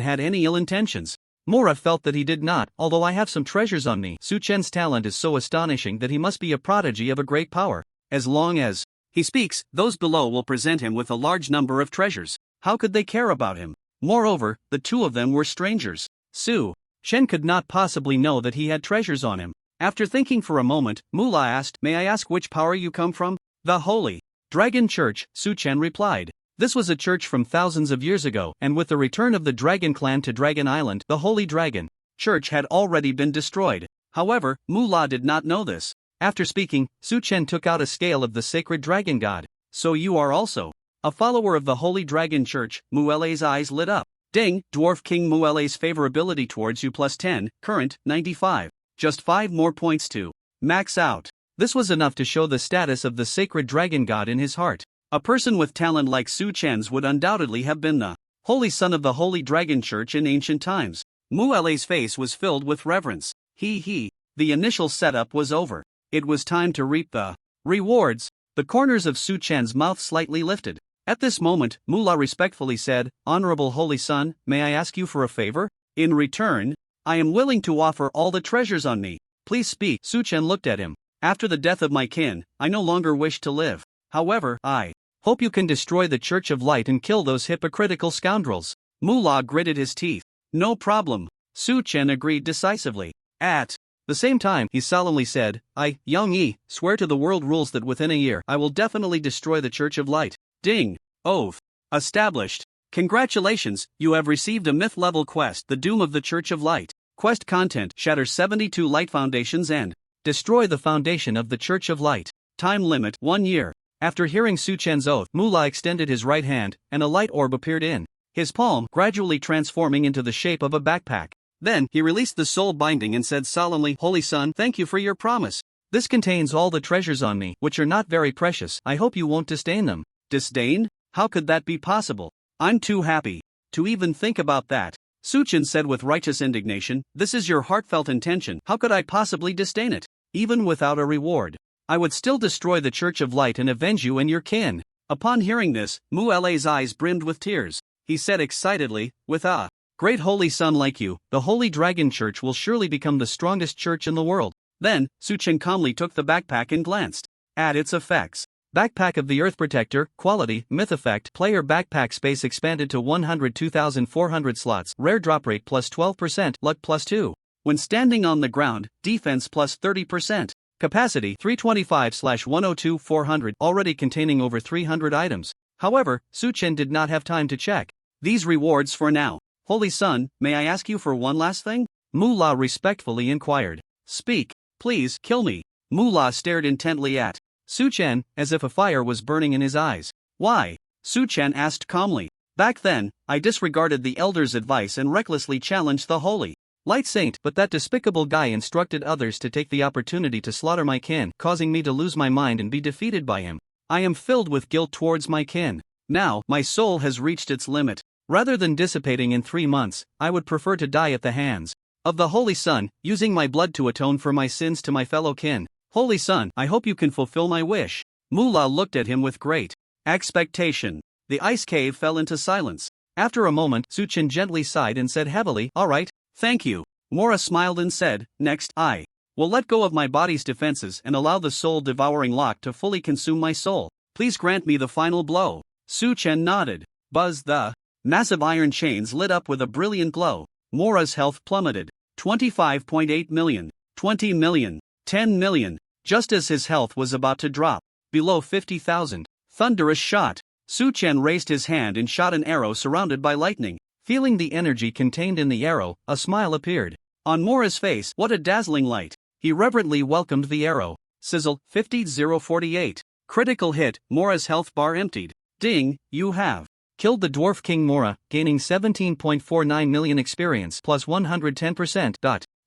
had any ill intentions, Mora felt that he did not. Although I have some treasures on me, Suchen's talent is so astonishing that he must be a prodigy of a great power. As long as he speaks, those below will present him with a large number of treasures. How could they care about him? Moreover, the two of them were strangers. Su Chen could not possibly know that he had treasures on him. After thinking for a moment, Mula asked, "May I ask which power you come from?" "The Holy Dragon Church," Su Chen replied. This was a church from thousands of years ago, and with the return of the Dragon Clan to Dragon Island, the Holy Dragon Church had already been destroyed. However, Mula did not know this. After speaking, Su Chen took out a scale of the sacred dragon god. "So you are also a follower of the Holy Dragon Church?" Muele's eyes lit up. "Ding, Dwarf King Muele's favorability towards you plus 10, current, 95. Just 5 more points to max out." This was enough to show the status of the sacred dragon god in his heart. A person with talent like Su Chen's would undoubtedly have been the holy son of the Holy Dragon Church in ancient times. Muele's face was filled with reverence. The initial setup was over. It was time to reap the rewards. The corners of Su Chen's mouth slightly lifted. At this moment, Mula respectfully said, "Honorable Holy Son, may I ask you for a favor? In return, I am willing to offer all the treasures on me. Please speak." Su Chen looked at him. "After the death of my kin, I no longer wish to live. However, I hope you can destroy the Church of Light and kill those hypocritical scoundrels." Mula gritted his teeth. "No problem." Su Chen agreed decisively. At the same time, he solemnly said, "I, Yang Yi, swear to the world rules that within a year I will definitely destroy the Church of Light." Ding. Oath established. Congratulations, you have received a myth-level quest, The Doom of the Church of Light. Quest content: shatter 72 light foundations and destroy the foundation of the Church of Light. Time limit: 1 year. After hearing Su Chen's oath, Mula extended his right hand, and a light orb appeared in his palm, gradually transforming into the shape of a backpack. Then, he released the soul binding and said solemnly, "Holy Son, thank you for your promise. This contains all the treasures on me, which are not very precious. I hope you won't disdain them." Disdain? How could that be possible? I'm too happy to even think about that. Su Chen said with righteous indignation, "This is your heartfelt intention. How could I possibly disdain it? Even without a reward, I would still destroy the Church of Light and avenge you and your kin." Upon hearing this, Muele's eyes brimmed with tears. He said excitedly, "With a great holy son like you, the Holy Dragon Church will surely become the strongest church in the world." Then, Su Chen calmly took the backpack and glanced at its effects. Backpack of the Earth Protector, quality, myth effect, player backpack space expanded to 102,400 slots, rare drop rate plus 12%, luck plus 2. When standing on the ground, defense plus 30%. Capacity 325/102/400, already containing over 300 items. However, Su Chen did not have time to check these rewards for now. "Holy Son, may I ask you for one last thing?" Mula respectfully inquired. "Speak, please, kill me." Mula stared intently at Su Chen, as if a fire was burning in his eyes. "Why?" Su Chen asked calmly. "Back then, I disregarded the Elder's advice and recklessly challenged the Holy Light Saint, but that despicable guy instructed others to take the opportunity to slaughter my kin, causing me to lose my mind and be defeated by him. I am filled with guilt towards my kin. Now, my soul has reached its limit. Rather than dissipating in 3 months, I would prefer to die at the hands of the Holy Son, using my blood to atone for my sins to my fellow kin. Holy Son, I hope you can fulfill my wish." Mula looked at him with great expectation. The ice cave fell into silence. After a moment, Su Chen gently sighed and said heavily, "All right, thank you." Mora smiled and said, "Next, I will let go of my body's defenses and allow the soul-devouring lock to fully consume my soul. Please grant me the final blow." Su Chen nodded. Buzz. The massive iron chains lit up with a brilliant glow. Mora's health plummeted. 25.8 million, 20 million, 10 million. Just as his health was about to drop below 50,000, thunderous shot. Su Chen raised his hand and shot an arrow surrounded by lightning. Feeling the energy contained in the arrow, a smile appeared on Mora's face. What a dazzling light! He reverently welcomed the arrow. Sizzle, 50,048. Critical hit, Mora's health bar emptied. Ding, you have killed the Dwarf King Mora, gaining 17.49 million experience plus 110%.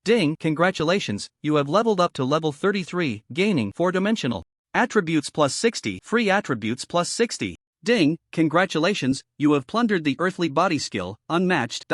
Ding, congratulations, you have leveled up to level 33, gaining 4-dimensional attributes plus 60, free attributes plus 60. Ding, congratulations, you have plundered the earthly body skill, unmatched.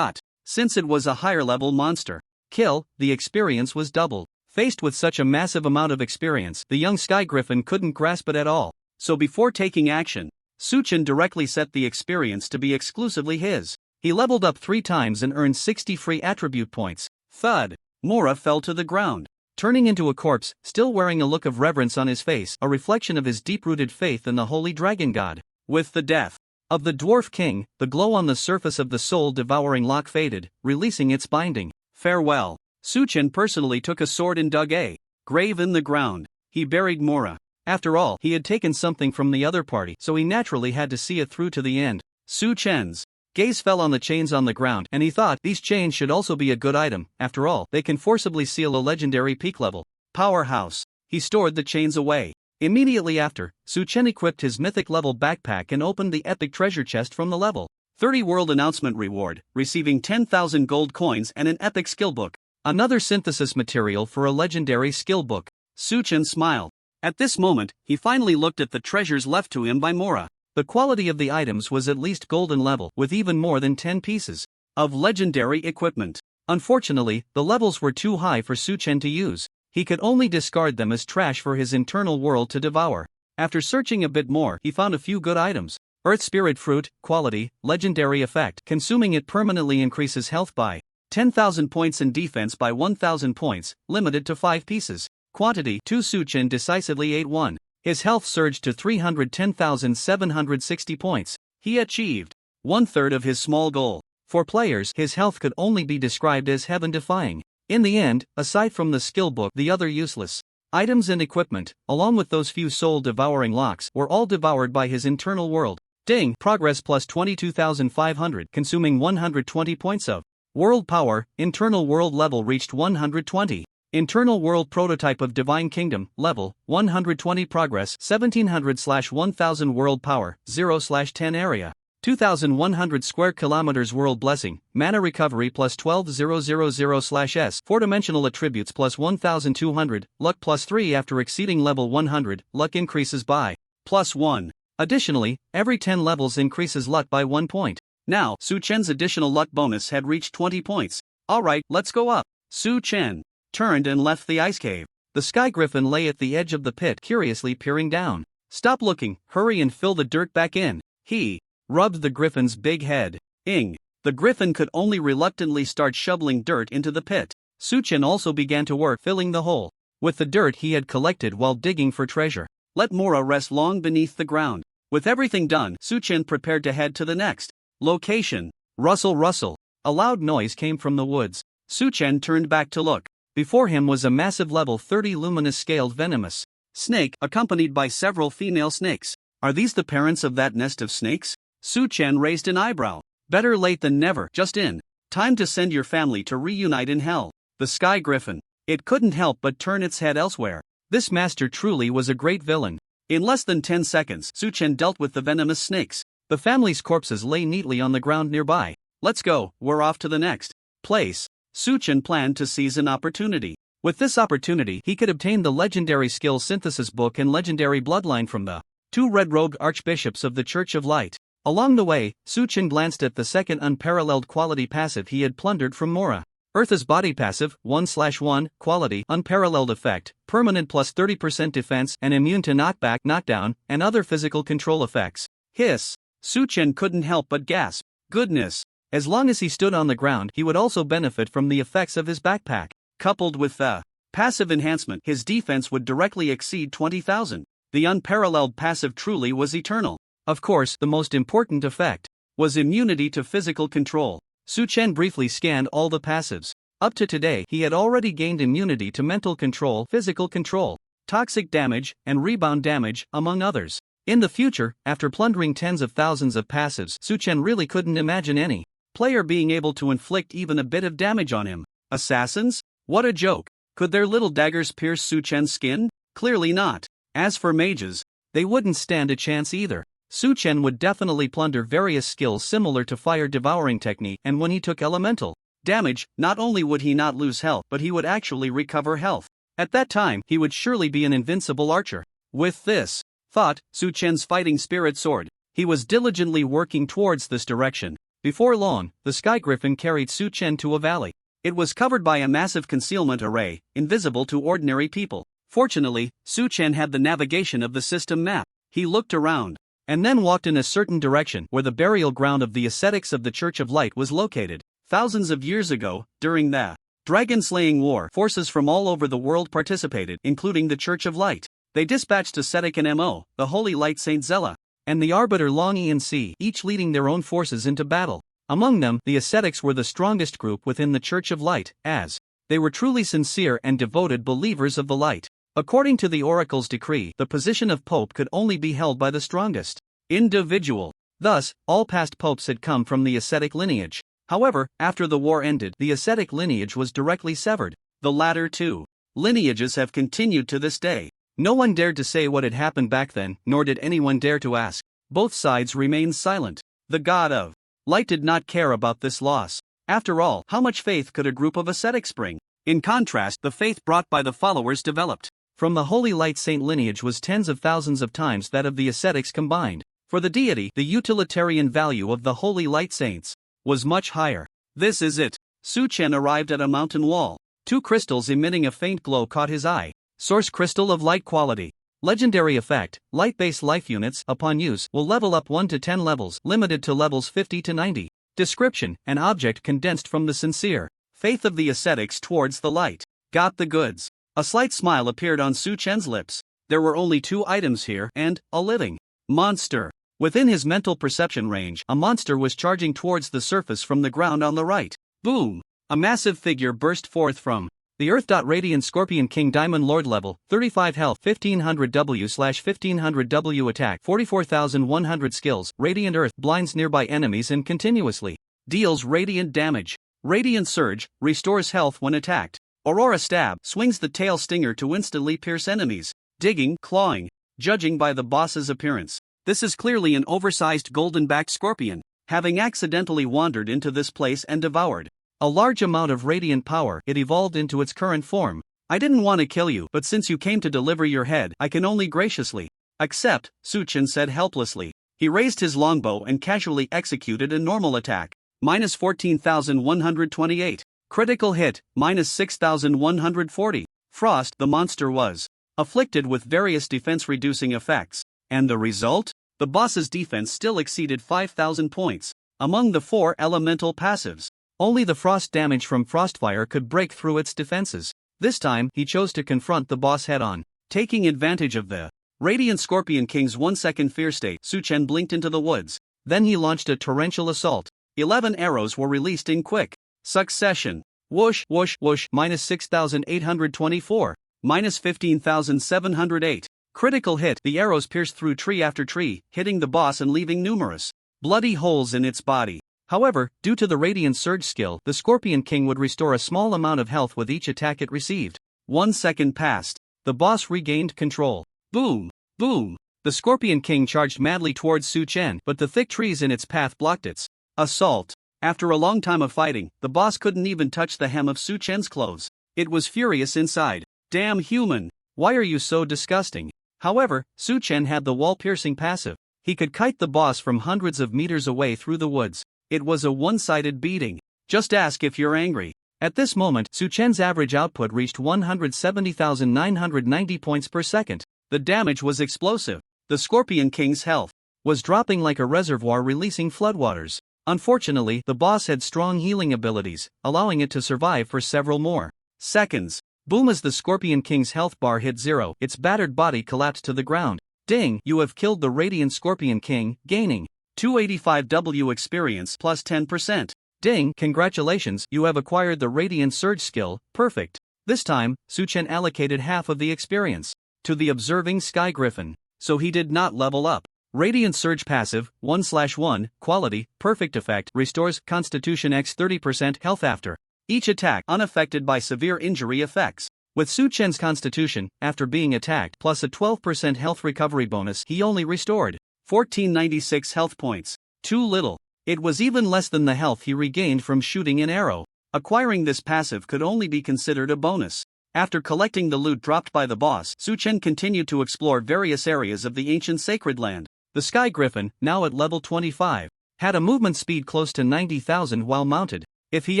since it was a higher level monster. Kill, the experience was doubled. Faced with such a massive amount of experience, the young Sky Griffin couldn't grasp it at all. So before taking action, Suchen directly set the experience to be exclusively his. He leveled up 3 times and earned 60 free attribute points. Thud! Mora fell to the ground, turning into a corpse, still wearing a look of reverence on his face, a reflection of his deep-rooted faith in the holy dragon god. With the death of the dwarf king, the glow on the surface of the soul-devouring lock faded, releasing its binding. Farewell. Suchen personally took a sword and dug a grave in the ground. He buried Mora. After all, he had taken something from the other party, so he naturally had to see it through to the end. Suchen's gaze fell on the chains on the ground, and he thought, these chains should also be a good item. After all, they can forcibly seal a legendary peak level powerhouse. He stored the chains away. Immediately after, Suchen equipped his mythic level backpack and opened the epic treasure chest from the level 30 world announcement reward, receiving 10,000 gold coins and an epic skill book. Another synthesis material for a legendary skill book. Suchen smiled. At this moment, he finally looked at the treasures left to him by Mora. The quality of the items was at least golden level, with even more than 10 pieces of legendary equipment. Unfortunately, the levels were too high for Suchen to use. He could only discard them as trash for his internal world to devour. After searching a bit more, he found a few good items. Earth Spirit Fruit, quality, legendary effect. Consuming it permanently increases health by 10,000 points and defense by 1,000 points, limited to 5 pieces. Quantity 2. Suchen decisively ate 1. His health surged to 310,760 points. He achieved 1/3 of his small goal. For players, his health could only be described as heaven-defying. In the end, aside from the skill book, the other useless items and equipment, along with those few soul-devouring locks, were all devoured by his internal world. Ding! Progress plus 22,500, consuming 120 points of world power. Internal world level reached 120. Internal world prototype of Divine Kingdom, level 120. Progress 1700/1000 world power 0/10 area 2100 square kilometers. World blessing, mana recovery plus 12000/s 4-dimensional attributes plus 1200, luck plus 3 after exceeding level 100, luck increases by plus 1. Additionally, every 10 levels increases luck by 1 point. Now, Suchen's additional luck bonus had reached 20 points. Alright, let's go up. Suchen turned and left the ice cave. The Sky Griffin lay at the edge of the pit, curiously peering down. Stop looking, hurry and fill the dirt back in. He rubbed the Griffin's big head. Ing. The Griffin could only reluctantly start shoveling dirt into the pit. Suchen also began to work filling the hole with the dirt he had collected while digging for treasure. Let Mora rest long beneath the ground. With everything done, Suchen prepared to head to the next location. Rustle, rustle. A loud noise came from the woods. Suchen turned back to look. Before him was a massive level 30 luminous scaled venomous snake, accompanied by several female snakes. Are these the parents of that nest of snakes? Suchen raised an eyebrow. Better late than never. Just in time to send your family to reunite in hell. The Sky Griffin. It couldn't help but turn its head elsewhere. This master truly was a great villain. In less than 10 seconds, Suchen dealt with the venomous snakes. The family's corpses lay neatly on the ground nearby. Let's go, we're off to the next place. Suchen planned to seize an opportunity. With this opportunity, he could obtain the legendary skill synthesis book and legendary bloodline from the 2 red-robed archbishops of the Church of Light. Along the way, Suchen glanced at the second unparalleled quality passive he had plundered from Mora. Earth's body passive, 1/1, quality, unparalleled effect, permanent plus 30% defense and immune to knockback, knockdown, and other physical control effects. Hiss! Suchen couldn't help but gasp. Goodness! As long as he stood on the ground, he would also benefit from the effects of his backpack. Coupled with the passive enhancement, his defense would directly exceed 20,000. The unparalleled passive truly was eternal. Of course, the most important effect was immunity to physical control. Suchen briefly scanned all the passives. Up to today, he had already gained immunity to mental control, physical control, toxic damage, and rebound damage, among others. In the future, after plundering tens of thousands of passives, Suchen really couldn't imagine any player being able to inflict even a bit of damage on him. Assassins? What a joke. Could their little daggers pierce Suchen's skin? Clearly not. As for mages, they wouldn't stand a chance either. Suchen would definitely plunder various skills similar to fire devouring technique, and when he took elemental damage, not only would he not lose health, but he would actually recover health. At that time, he would surely be an invincible archer. With this thought, Suchen's fighting spirit soared. He was diligently working towards this direction. Before long, the Sky Griffin carried Su Chen to a valley. It was covered by a massive concealment array, invisible to ordinary people. Fortunately, Su Chen had the navigation of the system map. He looked around, and then walked in a certain direction where the burial ground of the ascetics of the Church of Light was located. Thousands of years ago, during the dragon-slaying war, forces from all over the world participated, including the Church of Light. They dispatched ascetic and Mo, the Holy Light Saint Zella, and the Arbiter Long Enc, each leading their own forces into battle. Among them, the ascetics were the strongest group within the Church of Light, as they were truly sincere and devoted believers of the light. According to the Oracle's decree, the position of Pope could only be held by the strongest individual. Thus, all past popes had come from the ascetic lineage. However, after the war ended, the ascetic lineage was directly severed. The latter two lineages have continued to this day. No one dared to say what had happened back then, nor did anyone dare to ask. Both sides remained silent. The god of light did not care about this loss. After all, how much faith could a group of ascetics bring? In contrast, the faith brought by the followers developed from the Holy Light Saint lineage was tens of thousands of times that of the ascetics combined. For the deity, the utilitarian value of the Holy Light Saints was much higher. This is it. Su Chen arrived at a mountain wall. Two crystals emitting a faint glow caught his eye. Source crystal of light quality. Legendary effect, light-based life units, upon use, will level up 1 to 10 levels, limited to levels 50 to 90. Description, an object condensed from the sincere faith of the ascetics towards the light. Got the goods. A slight smile appeared on Su Chen's lips. There were only 2 items here, and a living monster. Within his mental perception range, a monster was charging towards the surface from the ground on the right. Boom! A massive figure burst forth from the Earth. Radiant Scorpion King Diamond Lord level, 35 health, 1500 W/1500 W attack, 44,100 skills. Radiant Earth blinds nearby enemies and continuously deals radiant damage. Radiant Surge restores health when attacked. Aurora Stab swings the tail stinger to instantly pierce enemies. Digging, clawing. Judging by the boss's appearance, this is clearly an oversized golden-backed scorpion, having accidentally wandered into this place and devoured a large amount of radiant power. It evolved into its current form. I didn't want to kill you, but since you came to deliver your head, I can only graciously accept, Su Chen said helplessly. He raised his longbow and casually executed a normal attack. Minus 14,128. Critical hit, minus 6,140. Frost, the monster was afflicted with various defense-reducing effects. And the result? The boss's defense still exceeded 5,000 points. Among the 4 elemental passives, only the frost damage from Frostfire could break through its defenses. This time, he chose to confront the boss head-on. Taking advantage of the Radiant Scorpion King's 1-second fear state, Su Chen blinked into the woods. Then he launched a torrential assault. 11 arrows were released in quick succession. Whoosh, whoosh, whoosh, minus 6,824. Minus 15,708. Critical hit. The arrows pierced through tree after tree, hitting the boss and leaving numerous bloody holes in its body. However, due to the Radiant Surge skill, the Scorpion King would restore a small amount of health with each attack it received. 1 second passed. The boss regained control. Boom! Boom! The Scorpion King charged madly towards Su Chen, but the thick trees in its path blocked its assault. After a long time of fighting, the boss couldn't even touch the hem of Su Chen's clothes. It was furious inside. Damn human! Why are you so disgusting? However, Su Chen had the wall-piercing passive. He could kite the boss from hundreds of meters away through the woods. It was a one-sided beating. Just ask if you're angry. At this moment, Su Chen's average output reached 170,990 points per second. The damage was explosive. The Scorpion King's health was dropping like a reservoir releasing floodwaters. Unfortunately, the boss had strong healing abilities, allowing it to survive for several more seconds. Boom! As the Scorpion King's health bar hit 0, its battered body collapsed to the ground. Ding! You have killed the Radiant Scorpion King, gaining 285 W experience plus 10%. Ding! Congratulations, you have acquired the Radiant Surge skill, perfect. This time, Su Chen allocated half of the experience to the observing Sky Griffin, so he did not level up. Radiant Surge passive, 1/1, quality, perfect effect, restores Constitution X 30% health after each attack, unaffected by severe injury effects. With Su Chen's Constitution, after being attacked plus a 12% health recovery bonus, he only restored 1496 health points. Too little. It was even less than the health he regained from shooting an arrow. Acquiring this passive could only be considered a bonus. After collecting the loot dropped by the boss, Su Chen continued to explore various areas of the ancient sacred land. The Sky Griffin, now at level 25, had a movement speed close to 90,000 while mounted. If he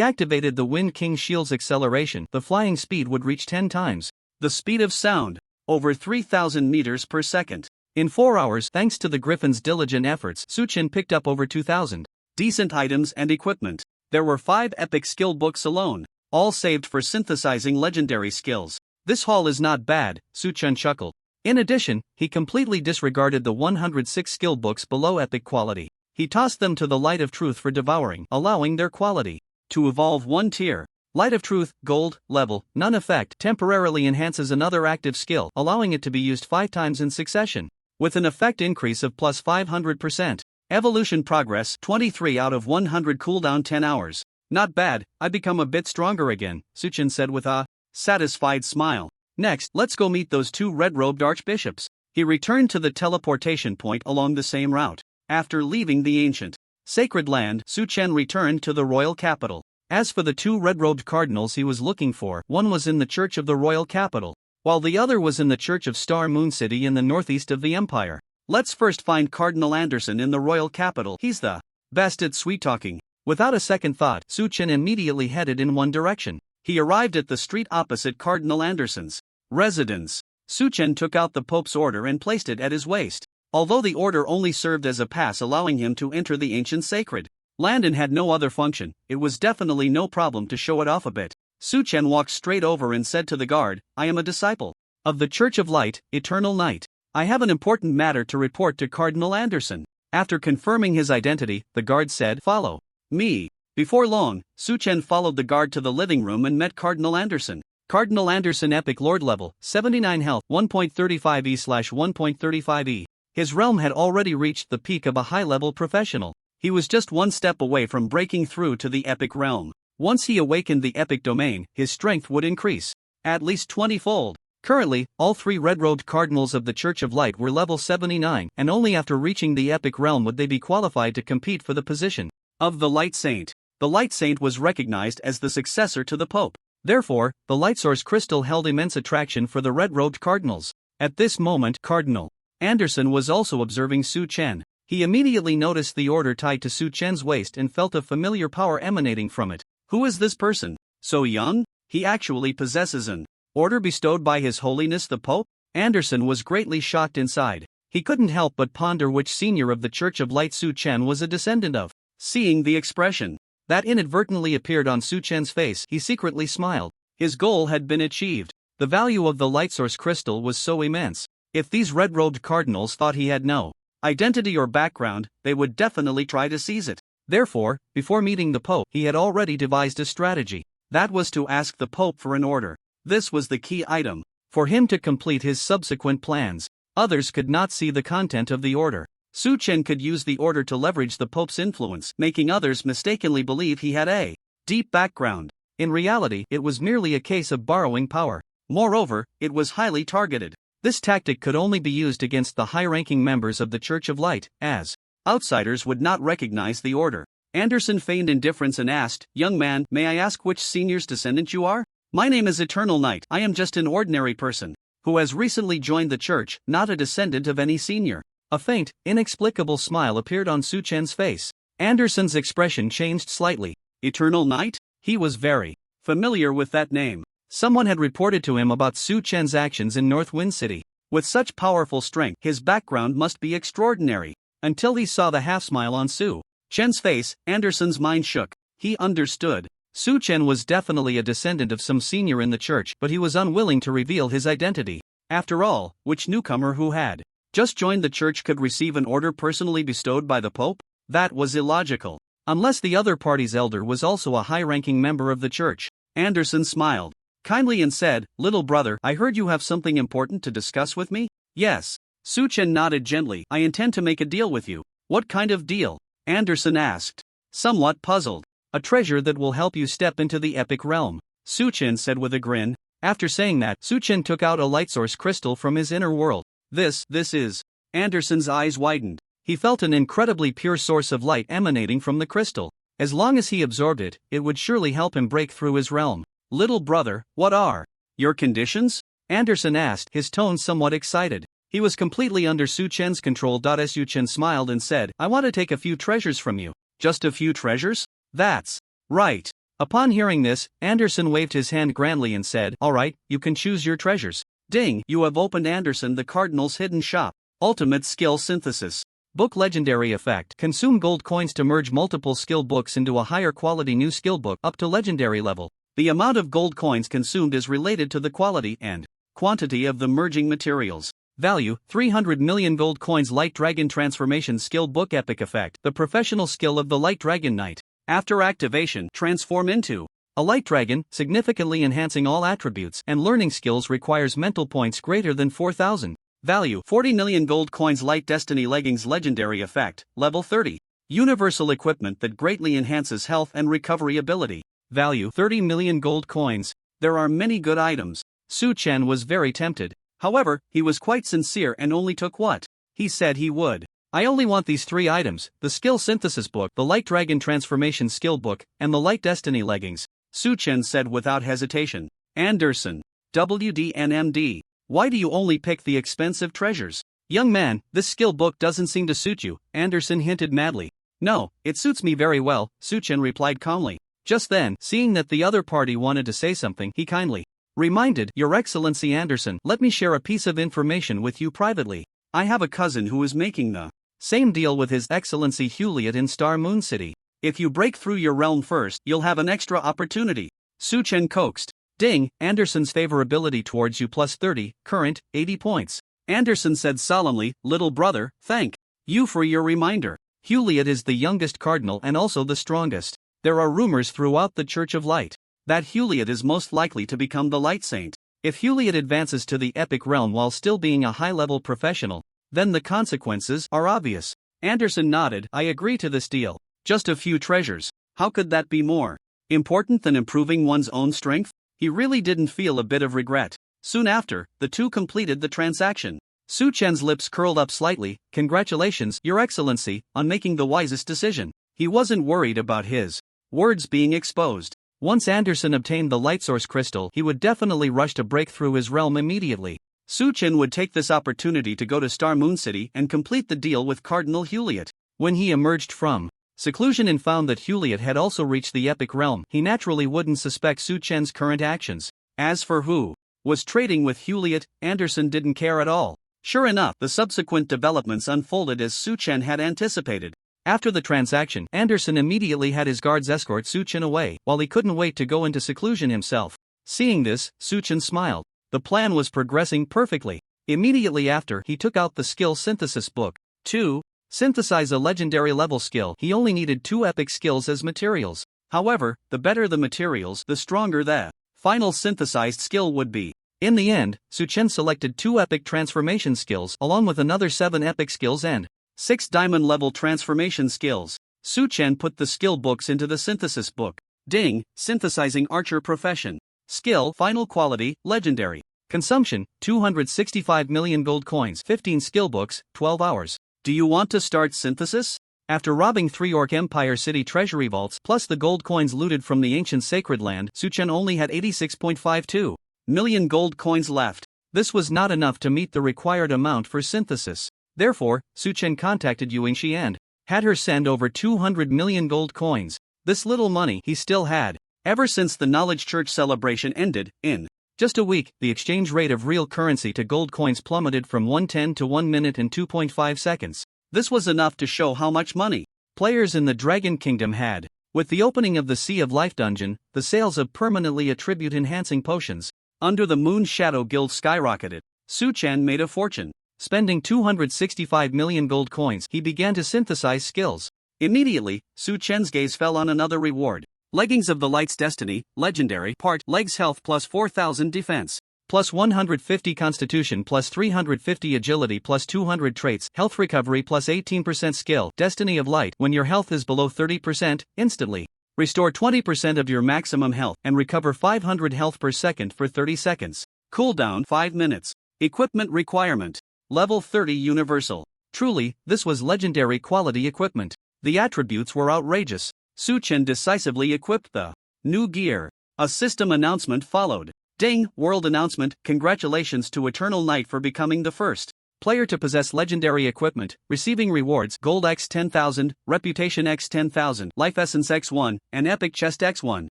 activated the Wind King Shield's acceleration, the flying speed would reach 10 times the speed of sound, over 3,000 meters per second. In 4 hours, thanks to the Griffin's diligent efforts, Suchen picked up over 2,000 decent items and equipment. There were 5 epic skill books alone, all saved for synthesizing legendary skills. This haul is not bad, Suchen chuckled. In addition, he completely disregarded the 106 skill books below epic quality. He tossed them to the Light of Truth for devouring, allowing their quality to evolve 1 tier. Light of Truth, Gold, level, none effect temporarily enhances another active skill, allowing it to be used 5 times in succession, with an effect increase of plus 500%. Evolution progress 23 out of 100 cooldown 10 hours. Not bad, I become a bit stronger again, Suchen said with a satisfied smile. Next, let's go meet those 2 red-robed archbishops. He returned to the teleportation point along the same route. After leaving the ancient sacred land, Suchen returned to the royal capital. As for the 2 red-robed cardinals he was looking for, one was in the church of the royal capital, while the other was in the church of Star Moon City in the northeast of the empire. Let's first find Cardinal Anderson in the royal capital. He's the best at sweet-talking. Without a second thought, Suchen immediately headed in one direction. He arrived at the street opposite Cardinal Anderson's residence. Suchen took out the Pope's order and placed it at his waist. Although the order only served as a pass allowing him to enter the ancient sacred land and had no other function, it was definitely no problem to show it off a bit. Suchen walked straight over and said to the guard, "I am a disciple of the Church of Light, Eternal Night. I have an important matter to report to Cardinal Anderson." After confirming his identity, the guard said, "Follow me." Before long, Suchen followed the guard to the living room and met Cardinal Anderson. Cardinal Anderson Epic Lord level, 79 health, 1.35E/1.35E. His realm had already reached the peak of a high-level professional. He was just one step away from breaking through to the epic realm. Once he awakened the epic domain, his strength would increase at least 20-fold. Currently, all 3 red-robed cardinals of the Church of Light were level 79, and only after reaching the epic realm would they be qualified to compete for the position of the Light Saint. The Light Saint was recognized as the successor to the Pope. Therefore, the Light Source crystal held immense attraction for the red-robed cardinals. At this moment, Cardinal Anderson was also observing Suchen. He immediately noticed the order tied to Suchen's waist and felt a familiar power emanating from it. Who is this person? So young? He actually possesses an order bestowed by His Holiness the Pope? Anderson was greatly shocked inside. He couldn't help but ponder which senior of the Church of Light Suchen was a descendant of. Seeing the expression that inadvertently appeared on Suchen's face, he secretly smiled. His goal had been achieved. The value of the Light Source crystal was so immense. If these red-robed cardinals thought he had no identity or background, they would definitely try to seize it. Therefore, before meeting the Pope, he had already devised a strategy. That was to ask the Pope for an order. This was the key item for him to complete his subsequent plans. Others could not see the content of the order. Suchen could use the order to leverage the Pope's influence, making others mistakenly believe he had a deep background. In reality, it was merely a case of borrowing power. Moreover, it was highly targeted. This tactic could only be used against the high-ranking members of the Church of Light, as outsiders would not recognize the order. Anderson feigned indifference and asked, "Young man, may I ask which senior's descendant you are?" "My name is Eternal Night. I am just an ordinary person who has recently joined the church, not a descendant of any senior." A faint, inexplicable smile appeared on Suchen's face. Anderson's expression changed slightly. Eternal Night? He was very familiar with that name. Someone had reported to him about Suchen's actions in North Wind City. With such powerful strength, his background must be extraordinary. Until he saw the half-smile on Suchen's face, Anderson's mind shook. He understood. Suchen was definitely a descendant of some senior in the church, but he was unwilling to reveal his identity. After all, which newcomer who had just joined the church could receive an order personally bestowed by the Pope? That was illogical. Unless the other party's elder was also a high-ranking member of the church. Anderson smiled kindly and said, "Little brother, I heard you have something important to discuss with me?" "Yes." Suchen nodded gently. "I intend to make a deal with you." "What kind of deal?" Anderson asked, somewhat puzzled. "A treasure that will help you step into the epic realm," Suchen said with a grin. After saying that, Suchen took out a light source crystal from his inner world. This is. Anderson's eyes widened. He felt an incredibly pure source of light emanating from the crystal. As long as he absorbed it, it would surely help him break through his realm. "Little brother, what are your conditions?" Anderson asked, his tone somewhat excited. He was completely under Su Chen's control. Su Chen smiled and said, I want to take a few treasures from you. Just a few treasures? That's right. Upon hearing this, Anderson waved his hand grandly and said, Alright, you can choose your treasures. Ding, you have opened Anderson the Cardinal's hidden shop. Ultimate skill synthesis. Book legendary effect. Consume gold coins to merge multiple skill books into a higher quality new skill book up to legendary level. The amount of gold coins consumed is related to the quality and quantity of the merging materials. Value, 300 million gold coins. Light Dragon Transformation Skill Book. Epic effect. The professional skill of the Light Dragon Knight. After activation, transform into a light dragon, significantly enhancing all attributes and learning skills. Requires mental points greater than 4,000. Value, 40 million gold coins. Light Destiny Leggings. Legendary effect, level 30. Universal equipment that greatly enhances health and recovery ability. Value, 30 million gold coins. There are many good items. Su Chen was very tempted. However, he was quite sincere and only took what he said he would. I only want these 3 items, the Skill Synthesis Book, the Light Dragon Transformation Skill Book, and the Light Destiny Leggings, Su Chen said without hesitation. Anderson. WDNMD. Why do you only pick the expensive treasures? Young man, this skill book doesn't seem to suit you, Anderson hinted madly. No, it suits me very well, Su Chen replied calmly. Just then, seeing that the other party wanted to say something, he kindly reminded, Your Excellency Anderson, let me share a piece of information with you privately. I have a cousin who is making the same deal with His Excellency Hewlett in Star Moon City. If you break through your realm first, you'll have an extra opportunity. Su Chen coaxed. Ding, Anderson's favorability towards you plus 30, current, 80 points. Anderson said solemnly, Little brother, thank you for your reminder. Hewlett is the youngest cardinal and also the strongest. There are rumors throughout the Church of Light that Hewlett is most likely to become the Light Saint. If Hewlett advances to the epic realm while still being a high-level professional, then the consequences are obvious. Anderson nodded. I agree to this deal. Just a few treasures. How could that be more important than improving one's own strength? He really didn't feel a bit of regret. Soon after, the two completed the transaction. Su Chen's lips curled up slightly. Congratulations, Your Excellency, on making the wisest decision. He wasn't worried about his words being exposed. Once Anderson obtained the light source crystal, he would definitely rush to break through his realm immediately. Su Chen would take this opportunity to go to Star Moon City and complete the deal with Cardinal Hewlett. When he emerged from seclusion and found that Hewlett had also reached the epic realm, he naturally wouldn't suspect Su Chen's current actions. As for who was trading with Hewlett, Anderson didn't care at all. Sure enough, the subsequent developments unfolded as Su Chen had anticipated. After the transaction, Anderson immediately had his guards escort Su Chen away, while he couldn't wait to go into seclusion himself. Seeing this, Su Chen smiled. The plan was progressing perfectly. Immediately after, he took out the skill synthesis book. 2. Synthesize a legendary level skill. He only needed 2 epic skills as materials. However, the better the materials, the stronger the final synthesized skill would be. In the end, Su Chen selected 2 epic transformation skills along with another 7 epic skills and 6 diamond level transformation skills. Su Chen put the skill books into the synthesis book. Ding, synthesizing archer profession. Skill, final quality, legendary. Consumption, 265 million gold coins, 15 skill books, 12 hours. Do you want to start synthesis? After robbing 3 Orc Empire City treasury vaults plus the gold coins looted from the ancient sacred land, Su Chen only had 86.52 million gold coins left. This was not enough to meet the required amount for synthesis. Therefore, Su Chen contacted Yuingshi and had her send over 200 million gold coins. This little money he still had. Ever since the Knowledge Church celebration ended, in just a week, the exchange rate of real currency to gold coins plummeted from 110 to 1 minute and 2.5 seconds. This was enough to show how much money players in the Dragon Kingdom had. With the opening of the Sea of Life dungeon, the sales of permanently attribute-enhancing potions under the Moon Shadow Guild skyrocketed. Su Chen made a fortune. Spending 265 million gold coins, he began to synthesize skills. Immediately, Su Chen's gaze fell on another reward. Leggings of the Light's Destiny, legendary, part, legs health plus 4000 defense, plus 150 constitution plus 350 agility plus 200 traits, health recovery plus 18% skill, Destiny of Light. When your health is below 30%, instantly restore 20% of your maximum health and recover 500 health per second for 30 seconds. Cooldown 5 minutes. Equipment requirement. Level 30 universal. Truly, this was legendary quality equipment. The attributes were outrageous. Su Chen decisively equipped the new gear. A system announcement followed. Ding, world announcement, congratulations to Eternal Knight for becoming the first Player to possess legendary equipment, receiving rewards Gold X 10,000, Reputation X 10,000, Life Essence X1, and Epic Chest X1.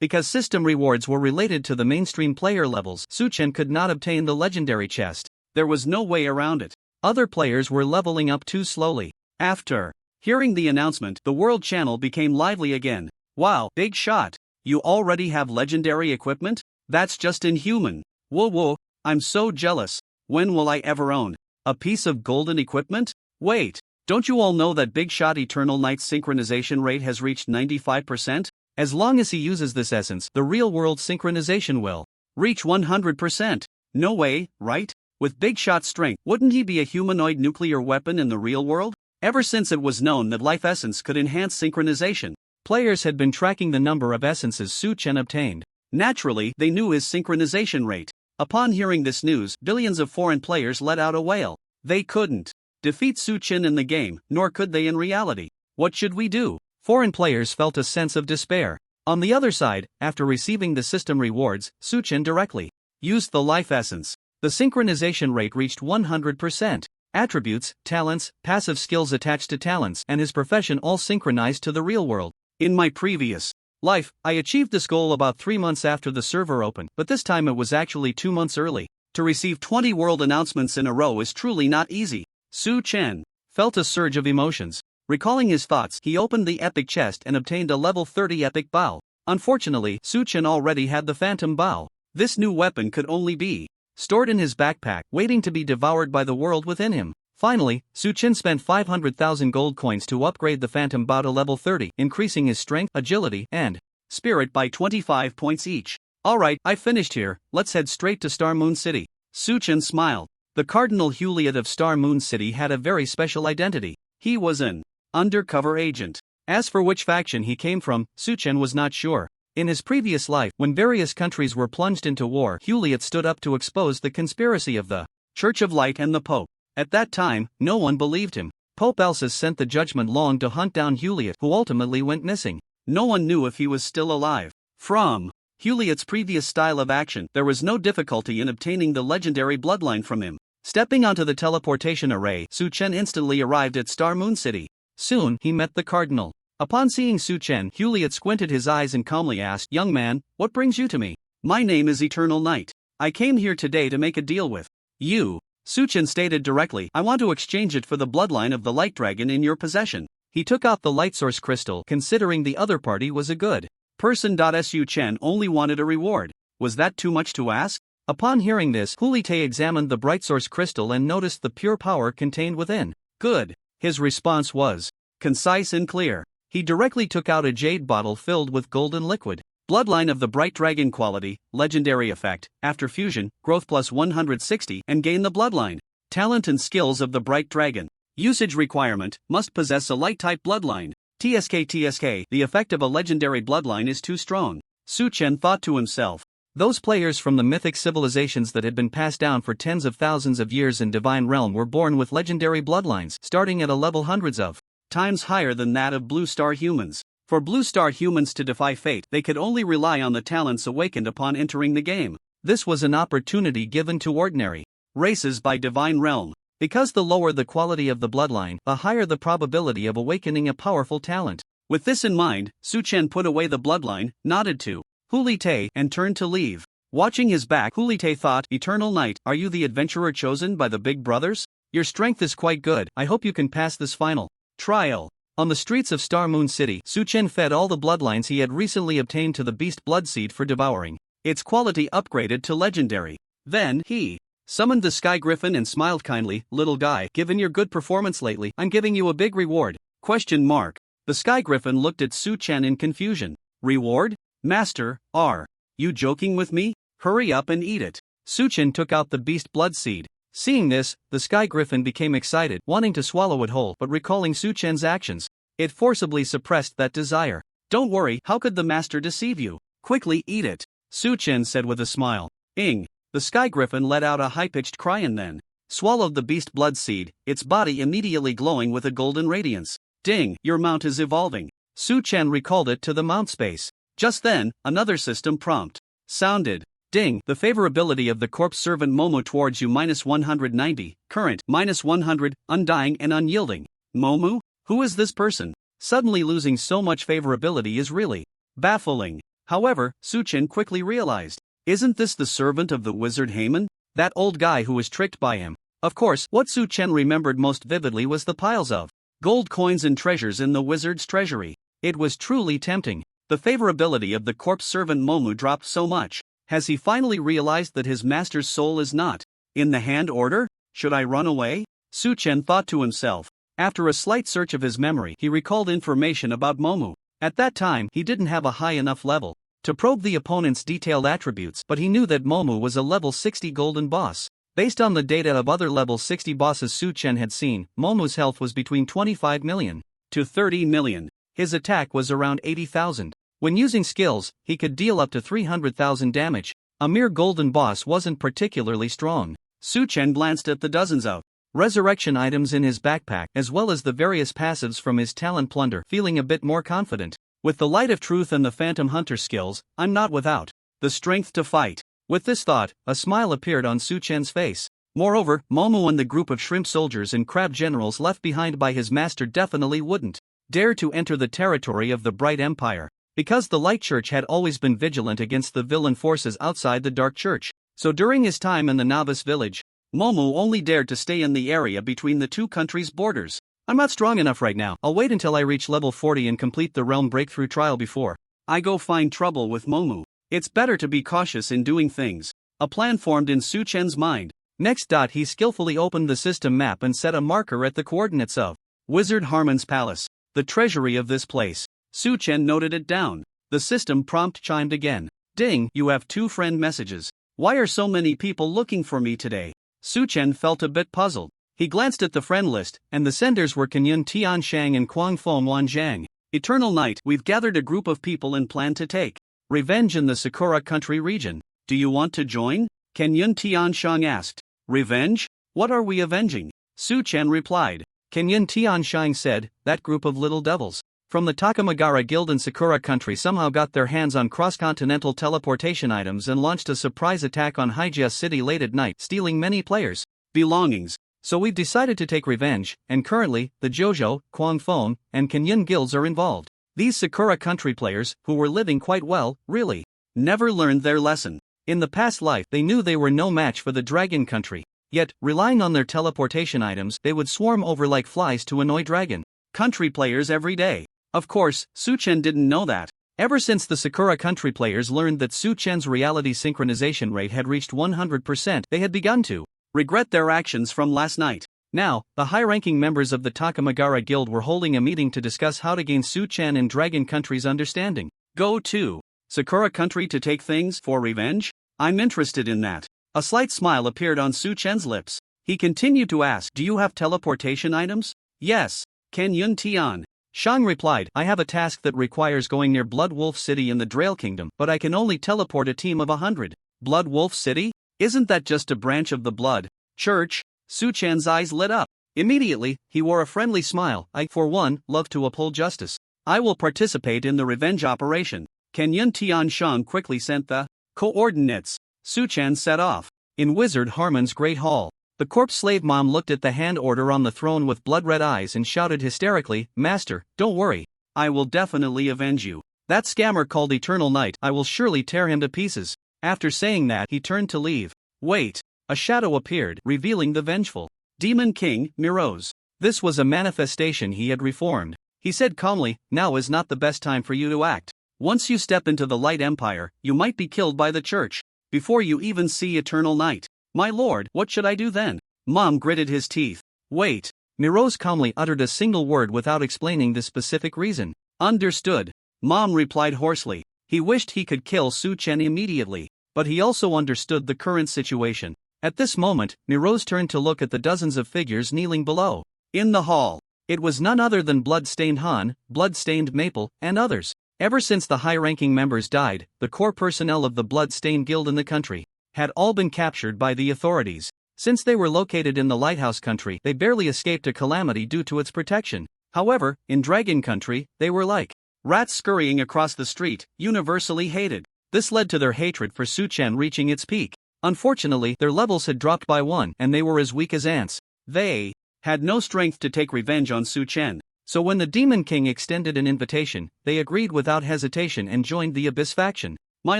Because system rewards were related to the mainstream player levels, Suchen could not obtain the legendary chest. There was no way around it. Other players were leveling up too slowly. After hearing the announcement, the World Channel became lively again. Wow, big shot. You already have legendary equipment? That's just inhuman. Whoa, I'm so jealous. When will I ever own a piece of golden equipment? Wait, don't you all know that Big Shot Eternal Knight's synchronization rate has reached 95%? As long as he uses this essence, the real-world synchronization will reach 100%. No way, right? With Big Shot's strength, wouldn't he be a humanoid nuclear weapon in the real world? Ever since it was known that Life Essence could enhance synchronization, players had been tracking the number of essences Suchen obtained. Naturally, they knew his synchronization rate. Upon hearing this news, billions of foreign players let out a wail. They couldn't defeat Suchen in the game, nor could they in reality. What should we do? Foreign players felt a sense of despair. On the other side, after receiving the system rewards, Suchen directly used the life essence. The synchronization rate reached 100%. Attributes, talents, passive skills attached to talents, and his profession all synchronized to the real world. In my previous life, I achieved this goal about 3 months after the server opened, but this time it was actually 2 months early. To receive 20 world announcements in a row is truly not easy. Suchen felt a surge of emotions. Recalling his thoughts, he opened the epic chest and obtained a level 30 epic bow. Unfortunately, Suchen already had the phantom bow. This new weapon could only be stored in his backpack, waiting to be devoured by the world within him. Finally, Suchen spent 500,000 gold coins to upgrade the phantom bow to level 30, increasing his strength, agility, and spirit by 25 points each. Alright, I finished here, let's head straight to Star Moon City. Suchen smiled. The Cardinal Juliet of Star Moon City had a very special identity. He was an undercover agent. As for which faction he came from, Suchen was not sure. In his previous life, when various countries were plunged into war, Juliet stood up to expose the conspiracy of the Church of Light and the Pope. At that time, no one believed him. Pope Elsa sent the Judgment Long to hunt down Juliet, who ultimately went missing. No one knew if he was still alive. From Juliet's previous style of action, there was no difficulty in obtaining the legendary bloodline from him. Stepping onto the teleportation array, Suchen instantly arrived at Star Moon City. Soon, he met the Cardinal. Upon seeing Suchen, Juliet squinted his eyes and calmly asked, "Young man, what brings you to me?" "My name is Eternal Knight. I came here today to make a deal with you." Suchen stated directly, "I want to exchange it for the bloodline of the Light Dragon in your possession." He took out the Light Source Crystal, considering the other party was a good person. Suchen only wanted a reward. Was that too much to ask? Upon hearing this, Juliet examined the Bright Source Crystal and noticed the pure power contained within. Good. His response was concise and clear. He directly took out a jade bottle filled with golden liquid. Bloodline of the Bright Dragon quality, legendary effect, after fusion, growth plus 160 and gain the bloodline. Talent and skills of the Bright Dragon. Usage requirement, must possess a light-type bloodline. TSK, the effect of a legendary bloodline is too strong. Suchen thought to himself. Those players from the mythic civilizations that had been passed down for tens of thousands of years in Divine Realm were born with legendary bloodlines, starting at a level hundreds of times higher than that of Blue Star humans. For Blue Star humans to defy fate, they could only rely on the talents awakened upon entering the game. This was an opportunity given to ordinary races by Divine Realm. Because the lower the quality of the bloodline, the higher the probability of awakening a powerful talent. With this in mind, Suchen put away the bloodline, nodded to Juliet, and turned to leave. Watching his back, Juliet thought, "Eternal Knight, are you the adventurer chosen by the Big Brothers? Your strength is quite good. I hope you can pass this final trial." On the streets of Star Moon City, Suchen fed all the bloodlines he had recently obtained to the Beast Blood Seed for devouring. Its quality upgraded to legendary. Then, he summoned the Sky Griffin and smiled kindly, "Little guy, given your good performance lately, I'm giving you a big reward." The Sky Griffin looked at Suchen in confusion. "Reward? Master, are you joking with me? Hurry up and eat it." Suchen took out the Beast Blood Seed. Seeing this, the Sky Griffin became excited, wanting to swallow it whole, but recalling Suchen's actions, it forcibly suppressed that desire. "Don't worry, how could the master deceive you? Quickly eat it," Suchen said with a smile. "Ing." The Sky Griffin let out a high-pitched cry and then swallowed the Beast Blood Seed, its body immediately glowing with a golden radiance. "Ding, your mount is evolving." Suchen recalled it to the mount space. Just then, another system prompt sounded. Ding, the favorability of the corpse servant Momo towards you -190, current -100, undying and unyielding. Momo? Who is this person? Suddenly losing so much favorability is really baffling. However, Suchen quickly realized, isn't this the servant of the wizard Haman? That old guy who was tricked by him. Of course, what Suchen remembered most vividly was the piles of gold coins and treasures in the wizard's treasury. It was truly tempting. The favorability of the corpse servant Momo dropped so much. Has he finally realized that his master's soul is not in the hand order? Should I run away? Suchen thought to himself. After a slight search of his memory, he recalled information about Momo. At that time, he didn't have a high enough level to probe the opponent's detailed attributes, but he knew that Momo was a level 60 golden boss. Based on the data of other level 60 bosses Suchen had seen, Momo's health was between 25 million to 30 million. His attack was around 80,000. When using skills, he could deal up to 300,000 damage. A mere golden boss wasn't particularly strong. Suchen glanced at the dozens of resurrection items in his backpack as well as the various passives from his talent plunder, feeling a bit more confident. With the light of truth and the phantom hunter skills, I'm not without the strength to fight. With this thought, a smile appeared on Suchen's face. Moreover, Momo and the group of shrimp soldiers and crab generals left behind by his master definitely wouldn't dare to enter the territory of the Bright Empire. Because the Light Church had always been vigilant against the villain forces outside the Dark Church. So during his time in the novice village, Momo only dared to stay in the area between the two countries' borders. I'm not strong enough right now. I'll wait until I reach level 40 and complete the realm breakthrough trial before I go find trouble with Momo. It's better to be cautious in doing things. A plan formed in Suchen's mind. Next, he skillfully opened the system map and set a marker at the coordinates of Wizard Harmon's palace, the treasury of this place. Suchen noted it down. The system prompt chimed again. Ding, you have 2 friend messages. Why are so many people looking for me today? Suchen felt a bit puzzled. He glanced at the friend list, and the senders were Kenyun Tianshang and Kwangfeng Wanjiang. Eternal Night, we've gathered a group of people and plan to take revenge in the Sakura country region. Do you want to join? Kenyun Tianshang asked. Revenge? What are we avenging? Suchen replied. Kenyun Tianshang said, that group of little devils from the Takamagara Guild in Sakura country somehow got their hands on cross-continental teleportation items and launched a surprise attack on Hyjia City late at night, stealing many players' belongings. So we've decided to take revenge, and currently, the Jojo, Kwangfeng, and Kenyun guilds are involved. These Sakura country players, who were living quite well, really never learned their lesson. In the past life, they knew they were no match for the Dragon country. Yet, relying on their teleportation items, they would swarm over like flies to annoy Dragon country players every day. Of course, Suchen didn't know that. Ever since the Sakura country players learned that Suchen's reality synchronization rate had reached 100%, they had begun to regret their actions from last night. Now, the high-ranking members of the Takamagara Guild were holding a meeting to discuss how to gain Suchen and Dragon Country's understanding. Go to Sakura Country to take things for revenge? I'm interested in that. A slight smile appeared on Suchen's lips. He continued to ask, do you have teleportation items? Yes. Kenyun Tian Shang replied, I have a task that requires going near Blood Wolf City in the Betrayal Kingdom, but I can only teleport a team of 100. Blood Wolf City? Isn't that just a branch of the Blood Church? Suchen's eyes lit up. Immediately, he wore a friendly smile. I, for one, love to uphold justice. I will participate in the revenge operation. Kenyun Tian Shang quickly sent the coordinates. Suchen set off. In Wizard Harmon's Great Hall, the corpse slave mom looked at the hand order on the throne with blood-red eyes and shouted hysterically, Master, don't worry. I will definitely avenge you. That scammer called Eternal Night, I will surely tear him to pieces. After saying that, he turned to leave. Wait. A shadow appeared, revealing the vengeful Demon King, Miroz. This was a manifestation he had reformed. He said calmly, now is not the best time for you to act. Once you step into the Light Empire, you might be killed by the church before you even see Eternal Night. My lord, what should I do then? Mom gritted his teeth. Wait. Miroz calmly uttered a single word without explaining the specific reason. Understood. Mom replied hoarsely. He wished he could kill Suchen immediately, but he also understood the current situation. At this moment, Miroz turned to look at the dozens of figures kneeling below. In the hall, it was none other than Blood-Stained Han, Blood-Stained Maple, and others. Ever since the high-ranking members died, the core personnel of the Blood-Stained Guild in the country had all been captured by the authorities. Since they were located in the Lighthouse Country, they barely escaped a calamity due to its protection. However, in Dragon Country, they were like rats scurrying across the street, universally hated. This led to their hatred for Su Chen reaching its peak. Unfortunately, their levels had dropped by 1 and they were as weak as ants. They had no strength to take revenge on Su Chen. So when the Demon King extended an invitation, they agreed without hesitation and joined the Abyss faction. My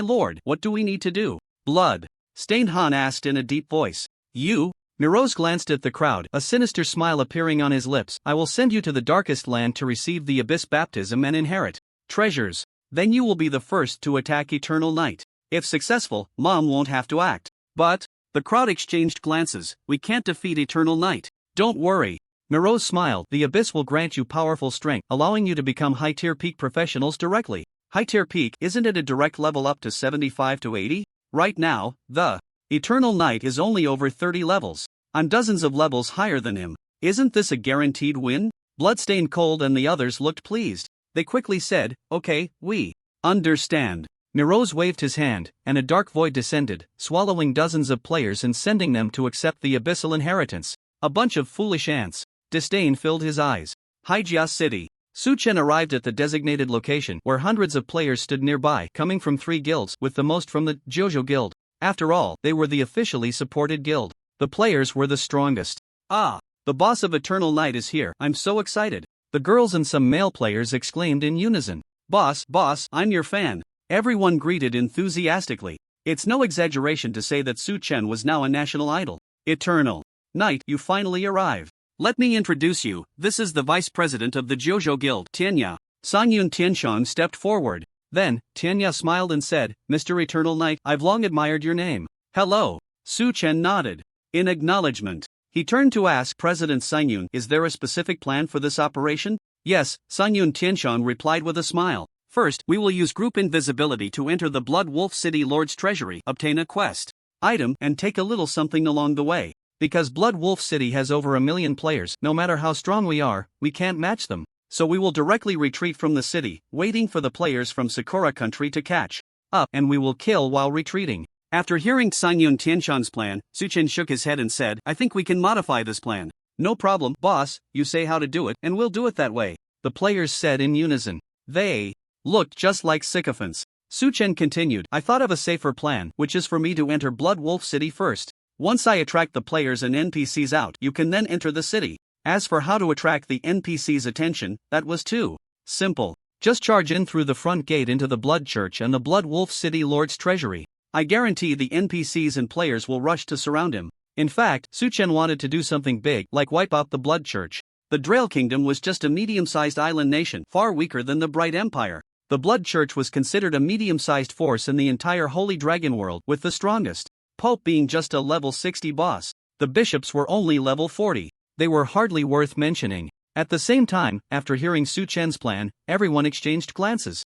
lord, what do we need to do? Blood. Stained Han asked in a deep voice. You? Miroz glanced at the crowd, a sinister smile appearing on his lips. I will send you to the darkest land to receive the Abyss baptism and inherit treasures. Then you will be the first to attack Eternal Night. If successful, Mom won't have to act. But, the crowd exchanged glances. We can't defeat Eternal Night. Don't worry. Miroz smiled. The Abyss will grant you powerful strength, allowing you to become high-tier peak professionals directly. High-tier peak, isn't it a direct level up to 75 to 80? Right now, the Eternal Night is only over 30 levels. I'm dozens of levels higher than him. Isn't this a guaranteed win? Bloodstained Cold and the others looked pleased. They quickly said, okay, we understand. Miroz waved his hand, and a dark void descended, swallowing dozens of players and sending them to accept the abyssal inheritance. A bunch of foolish ants. Disdain filled his eyes. Haijia City. Su Chen arrived at the designated location where hundreds of players stood nearby, coming from 3 guilds, with the most from the Jojo Guild. After all, they were the officially supported guild. The players were the strongest. Ah, the boss of Eternal Night is here. I'm so excited. The girls and some male players exclaimed in unison. Boss, I'm your fan. Everyone greeted enthusiastically. It's no exaggeration to say that Su Chen was now a national idol. Eternal Night, you finally arrive. Let me introduce you. This is the vice president of the Jojo Guild, Tianya. Sangyun Tianshang stepped forward. Then, Tianya smiled and said, Mr. Eternal Night, I've long admired your name. Hello. Su Chen nodded. In acknowledgement, he turned to ask President Sangyun, is there a specific plan for this operation? Yes, Sangyun Tianshang replied with a smile. First, we will use group invisibility to enter the Blood Wolf City Lord's treasury, obtain a quest item, and take a little something along the way. Because Blood Wolf City has over 1 million players, no matter how strong we are, we can't match them. So we will directly retreat from the city, waiting for the players from Sakura country to catch up, and we will kill while retreating. After hearing Sangyun Tianshang's plan, Su Chen shook his head and said, I think we can modify this plan. No problem, boss, you say how to do it, and we'll do it that way. The players said in unison. They looked just like sycophants. Su Chen continued, I thought of a safer plan, which is for me to enter Blood Wolf City first. Once I attract the players and NPCs out, you can then enter the city. As for how to attract the NPC's attention, that was too simple. Just charge in through the front gate into the Blood Church and the Blood Wolf City Lord's treasury. I guarantee the NPCs and players will rush to surround him. In fact, Su Chen wanted to do something big, like wipe out the Blood Church. The Betrayal Kingdom was just a medium-sized island nation, far weaker than the Bright Empire. The Blood Church was considered a medium-sized force in the entire Holy Dragon world, with the strongest Pope being just a level 60 boss. The bishops were only level 40. They were hardly worth mentioning. At the same time, after hearing Su Chen's plan, everyone exchanged glances.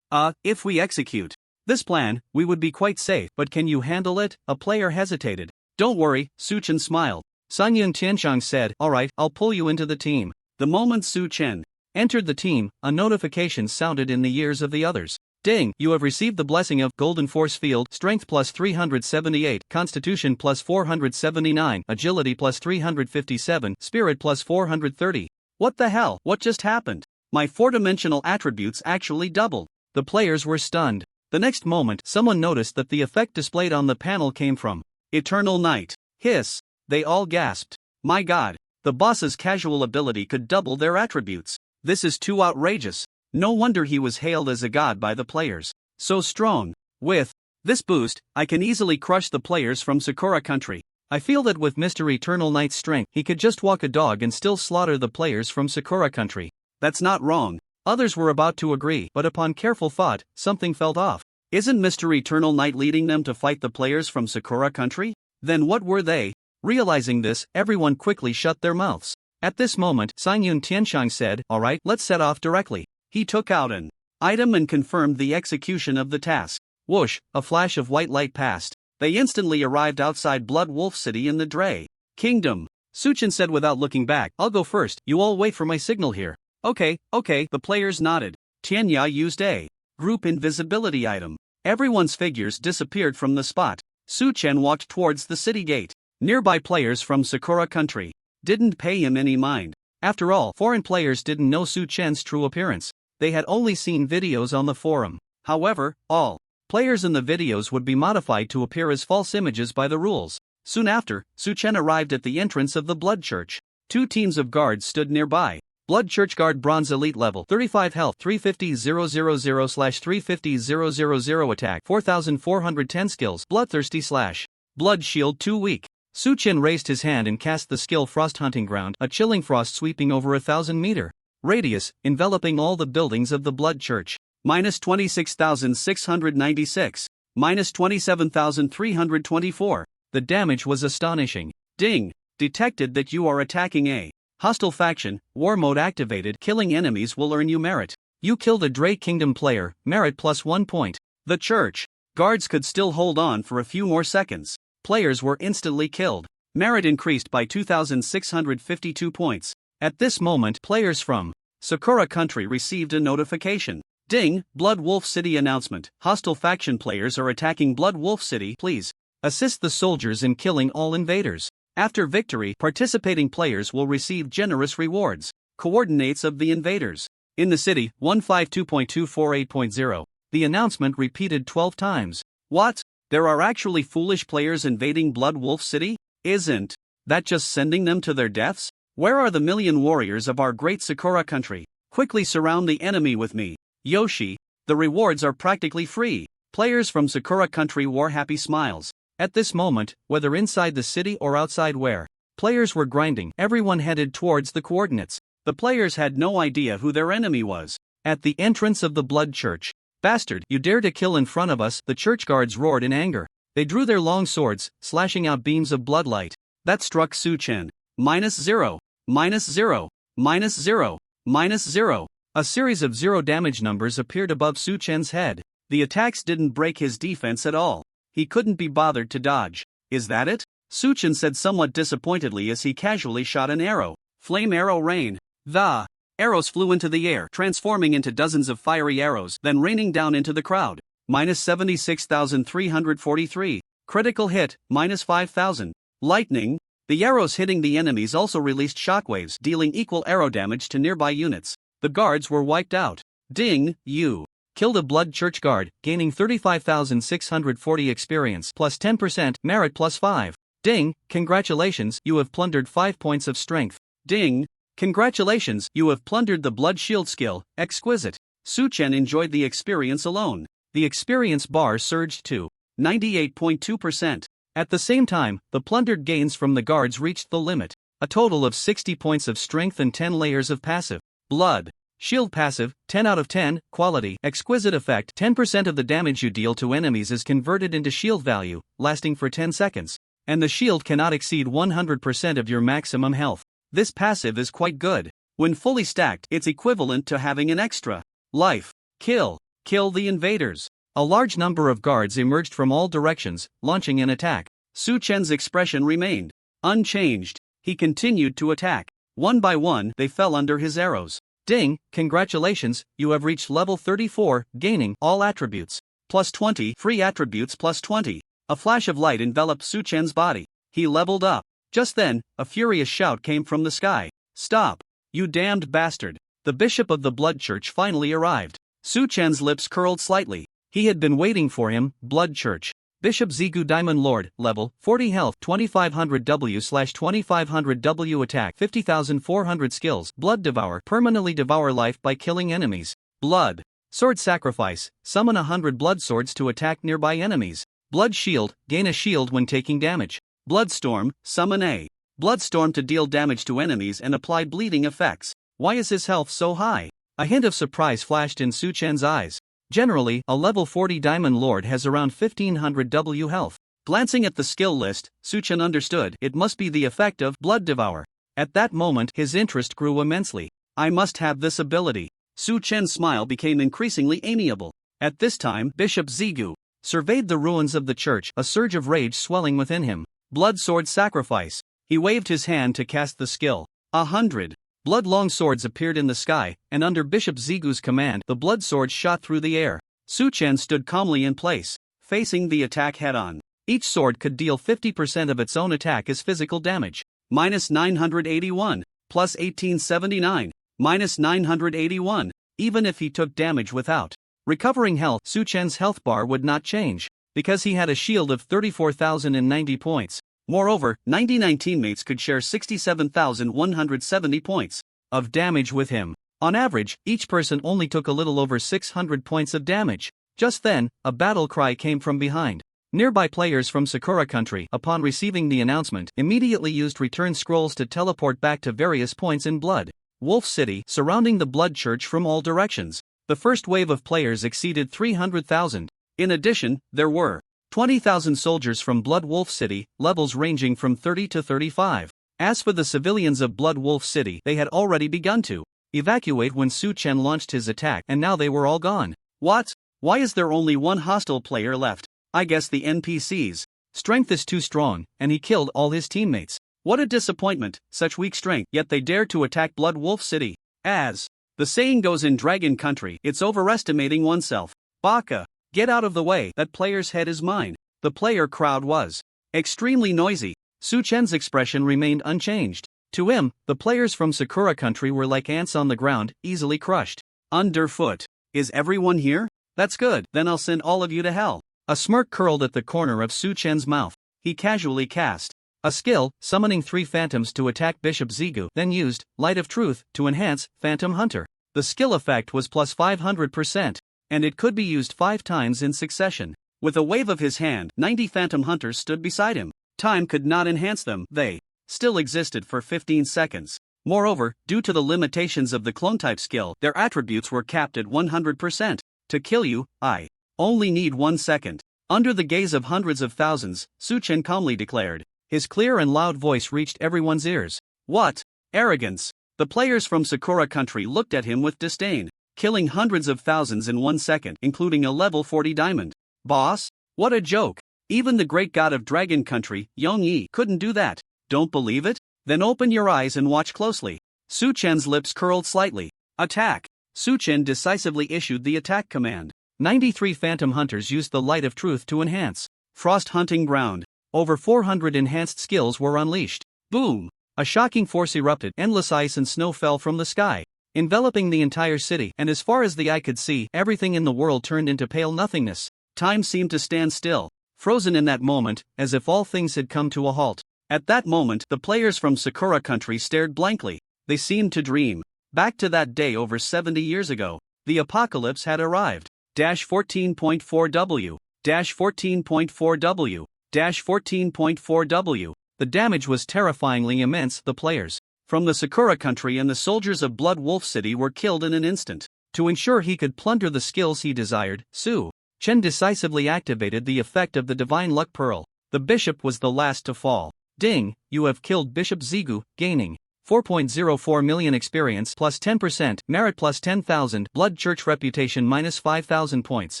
If we execute this plan, we would be quite safe, but can you handle it? A player hesitated. Don't worry, Su Chen smiled. Sangyun Tianshang said, alright, I'll pull you into the team. The moment Su Chen entered the team, a notification sounded in the ears of the others. Ding, you have received the blessing of Golden Force Field, Strength plus 378, Constitution plus 479, Agility plus 357, Spirit plus 430. What the hell? What just happened? My 4-dimensional attributes actually doubled. The players were stunned. The next moment, someone noticed that the effect displayed on the panel came from Eternal Night. Hiss. They all gasped. My god, the boss's casual ability could double their attributes. This is too outrageous. No wonder he was hailed as a god by the players. So strong. With this boost, I can easily crush the players from Sakura country. I feel that with Mr. Eternal Night's strength, he could just walk a dog and still slaughter the players from Sakura country. That's not wrong. Others were about to agree, but upon careful thought, something felt off. Isn't Mr. Eternal Night leading them to fight the players from Sakura country? Then what were they? Realizing this, everyone quickly shut their mouths. At this moment, Sangyun Tianshang said, alright, let's set off directly. He took out an item and confirmed the execution of the task. Whoosh, a flash of white light passed. They instantly arrived outside Blood Wolf City in the Dray Kingdom. Su Chen said without looking back, I'll go first, you all wait for my signal here. Okay, the players nodded. Tianya used a group invisibility item. Everyone's figures disappeared from the spot. Su Chen walked towards the city gate. Nearby players from Sakura country didn't pay him any mind. After all, foreign players didn't know Su Chen's true appearance. They had only seen videos on the forum. However, all Players in the videos would be modified to appear as false images by the rules. Soon after, Su Chen arrived at the entrance of the Blood Church. Two teams of guards stood nearby. Blood Church Guard Bronze Elite Level 35 Health 350,000/350,000 Attack 4,410 Skills Bloodthirsty / Blood Shield 2 Weak. Su Chen raised his hand and cast the skill Frost Hunting Ground, a chilling frost sweeping over 1,000-meter radius, enveloping all the buildings of the Blood Church. -26,696. -27,324. The damage was astonishing. Ding! Detected that you are attacking a hostile faction. War mode activated. Killing enemies will earn you merit. You killed a Drake Kingdom player, merit +1 point. The church guards could still hold on for a few more seconds. Players were instantly killed. Merit increased by 2,652 points. At this moment, players from Sakura Country received a notification. Ding! Blood Wolf City announcement. Hostile faction players are attacking Blood Wolf City. Please assist the soldiers in killing all invaders. After victory, participating players will receive generous rewards. Coordinates of the invaders. In the city, 152.248.0. The announcement repeated 12 times. What? There are actually foolish players invading Blood Wolf City? Isn't that just sending them to their deaths? Where are the million warriors of our great Sakura country? Quickly surround the enemy with me. Yoshi, the rewards are practically free. Players from Sakura country wore happy smiles. At this moment, whether inside the city or outside where players were grinding, everyone headed towards the coordinates. The players had no idea who their enemy was. At the entrance of the Blood Church. Bastard, you dare to kill in front of us? The church guards roared in anger. They drew their long swords, slashing out beams of bloodlight. That struck Su Chen. -0, -0, -0, -0. A series of 0 damage numbers appeared above Su Chen's head. The attacks didn't break his defense at all. He couldn't be bothered to dodge. Is that it? Su Chen said somewhat disappointedly as he casually shot an arrow. Flame arrow rain. The arrows flew into the air, transforming into dozens of fiery arrows, then raining down into the crowd. -76,343. Critical hit, -5,000. Lightning. The arrows hitting the enemies also released shockwaves, dealing equal arrow damage to nearby units. The guards were wiped out. Ding! You killed a Blood Church guard, gaining 35,640 experience plus 10%, merit +5. Ding! Congratulations, you have plundered 5 points of strength. Ding! Congratulations, you have plundered the Blood Shield skill, exquisite. Su Chen enjoyed the experience alone. The experience bar surged to 98.2%. At the same time, the plundered gains from the guards reached the limit. A total of 60 points of strength and 10 layers of passive. Blood Shield passive, 10 out of 10, quality, exquisite effect, 10% of the damage you deal to enemies is converted into shield value, lasting for 10 seconds. And the shield cannot exceed 100% of your maximum health. This passive is quite good. When fully stacked, it's equivalent to having an extra life. Kill the invaders. A large number of guards emerged from all directions, launching an attack. Su Chen's expression remained unchanged. He continued to attack. One by one, they fell under his arrows. Ding! Congratulations, you have reached level 34, gaining all attributes. +20, free attributes +20. A flash of light enveloped Su Chen's body. He leveled up. Just then, a furious shout came from the sky. Stop! You damned bastard! The bishop of the Blood Church finally arrived. Su Chen's lips curled slightly. He had been waiting for him. Blood Church. Bishop Zigu Diamond Lord, level, 40 health, 2500 W/2500 W attack, 50,400 skills, Blood Devour, permanently devour life by killing enemies. Blood Sword Sacrifice, summon 100 blood swords to attack nearby enemies. Blood Shield, gain a shield when taking damage. Bloodstorm, summon a Bloodstorm to deal damage to enemies and apply bleeding effects. Why is his health so high? A hint of surprise flashed in Su Chen's eyes. Generally, a level 40 Diamond Lord has around 1500 W health. Glancing at the skill list, Su Chen understood it must be the effect of Blood Devour. At that moment, his interest grew immensely. I must have this ability. Su Chen's smile became increasingly amiable. At this time, Bishop Zigu surveyed the ruins of the church, a surge of rage swelling within him. Blood Sword Sacrifice. He waved his hand to cast the skill. 100 blood-long swords appeared in the sky, and under Bishop Zigu's command, the blood swords shot through the air. Su Chen stood calmly in place, facing the attack head-on. Each sword could deal 50% of its own attack as physical damage. -981, +1879, -981. Even if he took damage without Recovering health, Su Chen's health bar would not change, because he had a shield of 34,090 points. Moreover, 99 teammates could share 67,170 points of damage with him. On average, each person only took a little over 600 points of damage. Just then, a battle cry came from behind. Nearby players from Sakura country, upon receiving the announcement, immediately used return scrolls to teleport back to various points in Blood Wolf City, surrounding the Blood Church from all directions. The first wave of players exceeded 300,000. In addition, there were 20,000 soldiers from Blood Wolf City, levels ranging from 30 to 35. As for the civilians of Blood Wolf City, they had already begun to evacuate when Su Chen launched his attack, and now they were all gone. What? Why is there only one hostile player left? I guess the NPC's strength is too strong, and he killed all his teammates. What a disappointment, such weak strength, yet they dared to attack Blood Wolf City. As the saying goes in Dragon Country, it's overestimating oneself. Baka, get out of the way, that player's head is mine. The player crowd was extremely noisy. Su Chen's expression remained unchanged. To him, the players from Sakura country were like ants on the ground, easily crushed underfoot. Is everyone here? That's good, then I'll send all of you to hell. A smirk curled at the corner of Su Chen's mouth. He casually cast a skill, summoning 3 phantoms to attack Bishop Zigu, then used Light of Truth to enhance Phantom Hunter. The skill effect was plus 500%, and it could be used 5 times in succession. With a wave of his hand, 90 Phantom Hunters stood beside him. Time could not enhance them, they still existed for 15 seconds. Moreover, due to the limitations of the clone-type skill, their attributes were capped at 100%. To kill you, I only need 1 second. Under the gaze of hundreds of thousands, Su Chen calmly declared. His clear and loud voice reached everyone's ears. What arrogance! The players from Sakura country looked at him with disdain. Killing hundreds of thousands in 1 second, including a level 40 diamond. Boss? What a joke! Even the great god of Dragon Country, Yongyi, couldn't do that. Don't believe it? Then open your eyes and watch closely. Su Chen's lips curled slightly. Attack! Su Chen decisively issued the attack command. 93 Phantom Hunters used the Light of Truth to enhance Frost Hunting Ground. Over 400 enhanced skills were unleashed. Boom! A shocking force erupted. Endless ice and snow fell from the sky, enveloping the entire city, and as far as the eye could see, everything in the world turned into pale nothingness. Time seemed to stand still, frozen in that moment, as if all things had come to a halt. At that moment, the players from Sakura country stared blankly. They seemed to dream. Back to that day over 70 years ago. The apocalypse had arrived. 14.4W. 14.4W. 14.4W. The damage was terrifyingly immense. The players from the Sakura country and the soldiers of Blood Wolf City were killed in an instant. To ensure he could plunder the skills he desired, Su Chen decisively activated the effect of the Divine Luck Pearl. The bishop was the last to fall. Ding, you have killed Bishop Zigu, gaining 4.04 million experience plus 10%, merit plus 10,000, Blood Church reputation minus 5,000 points.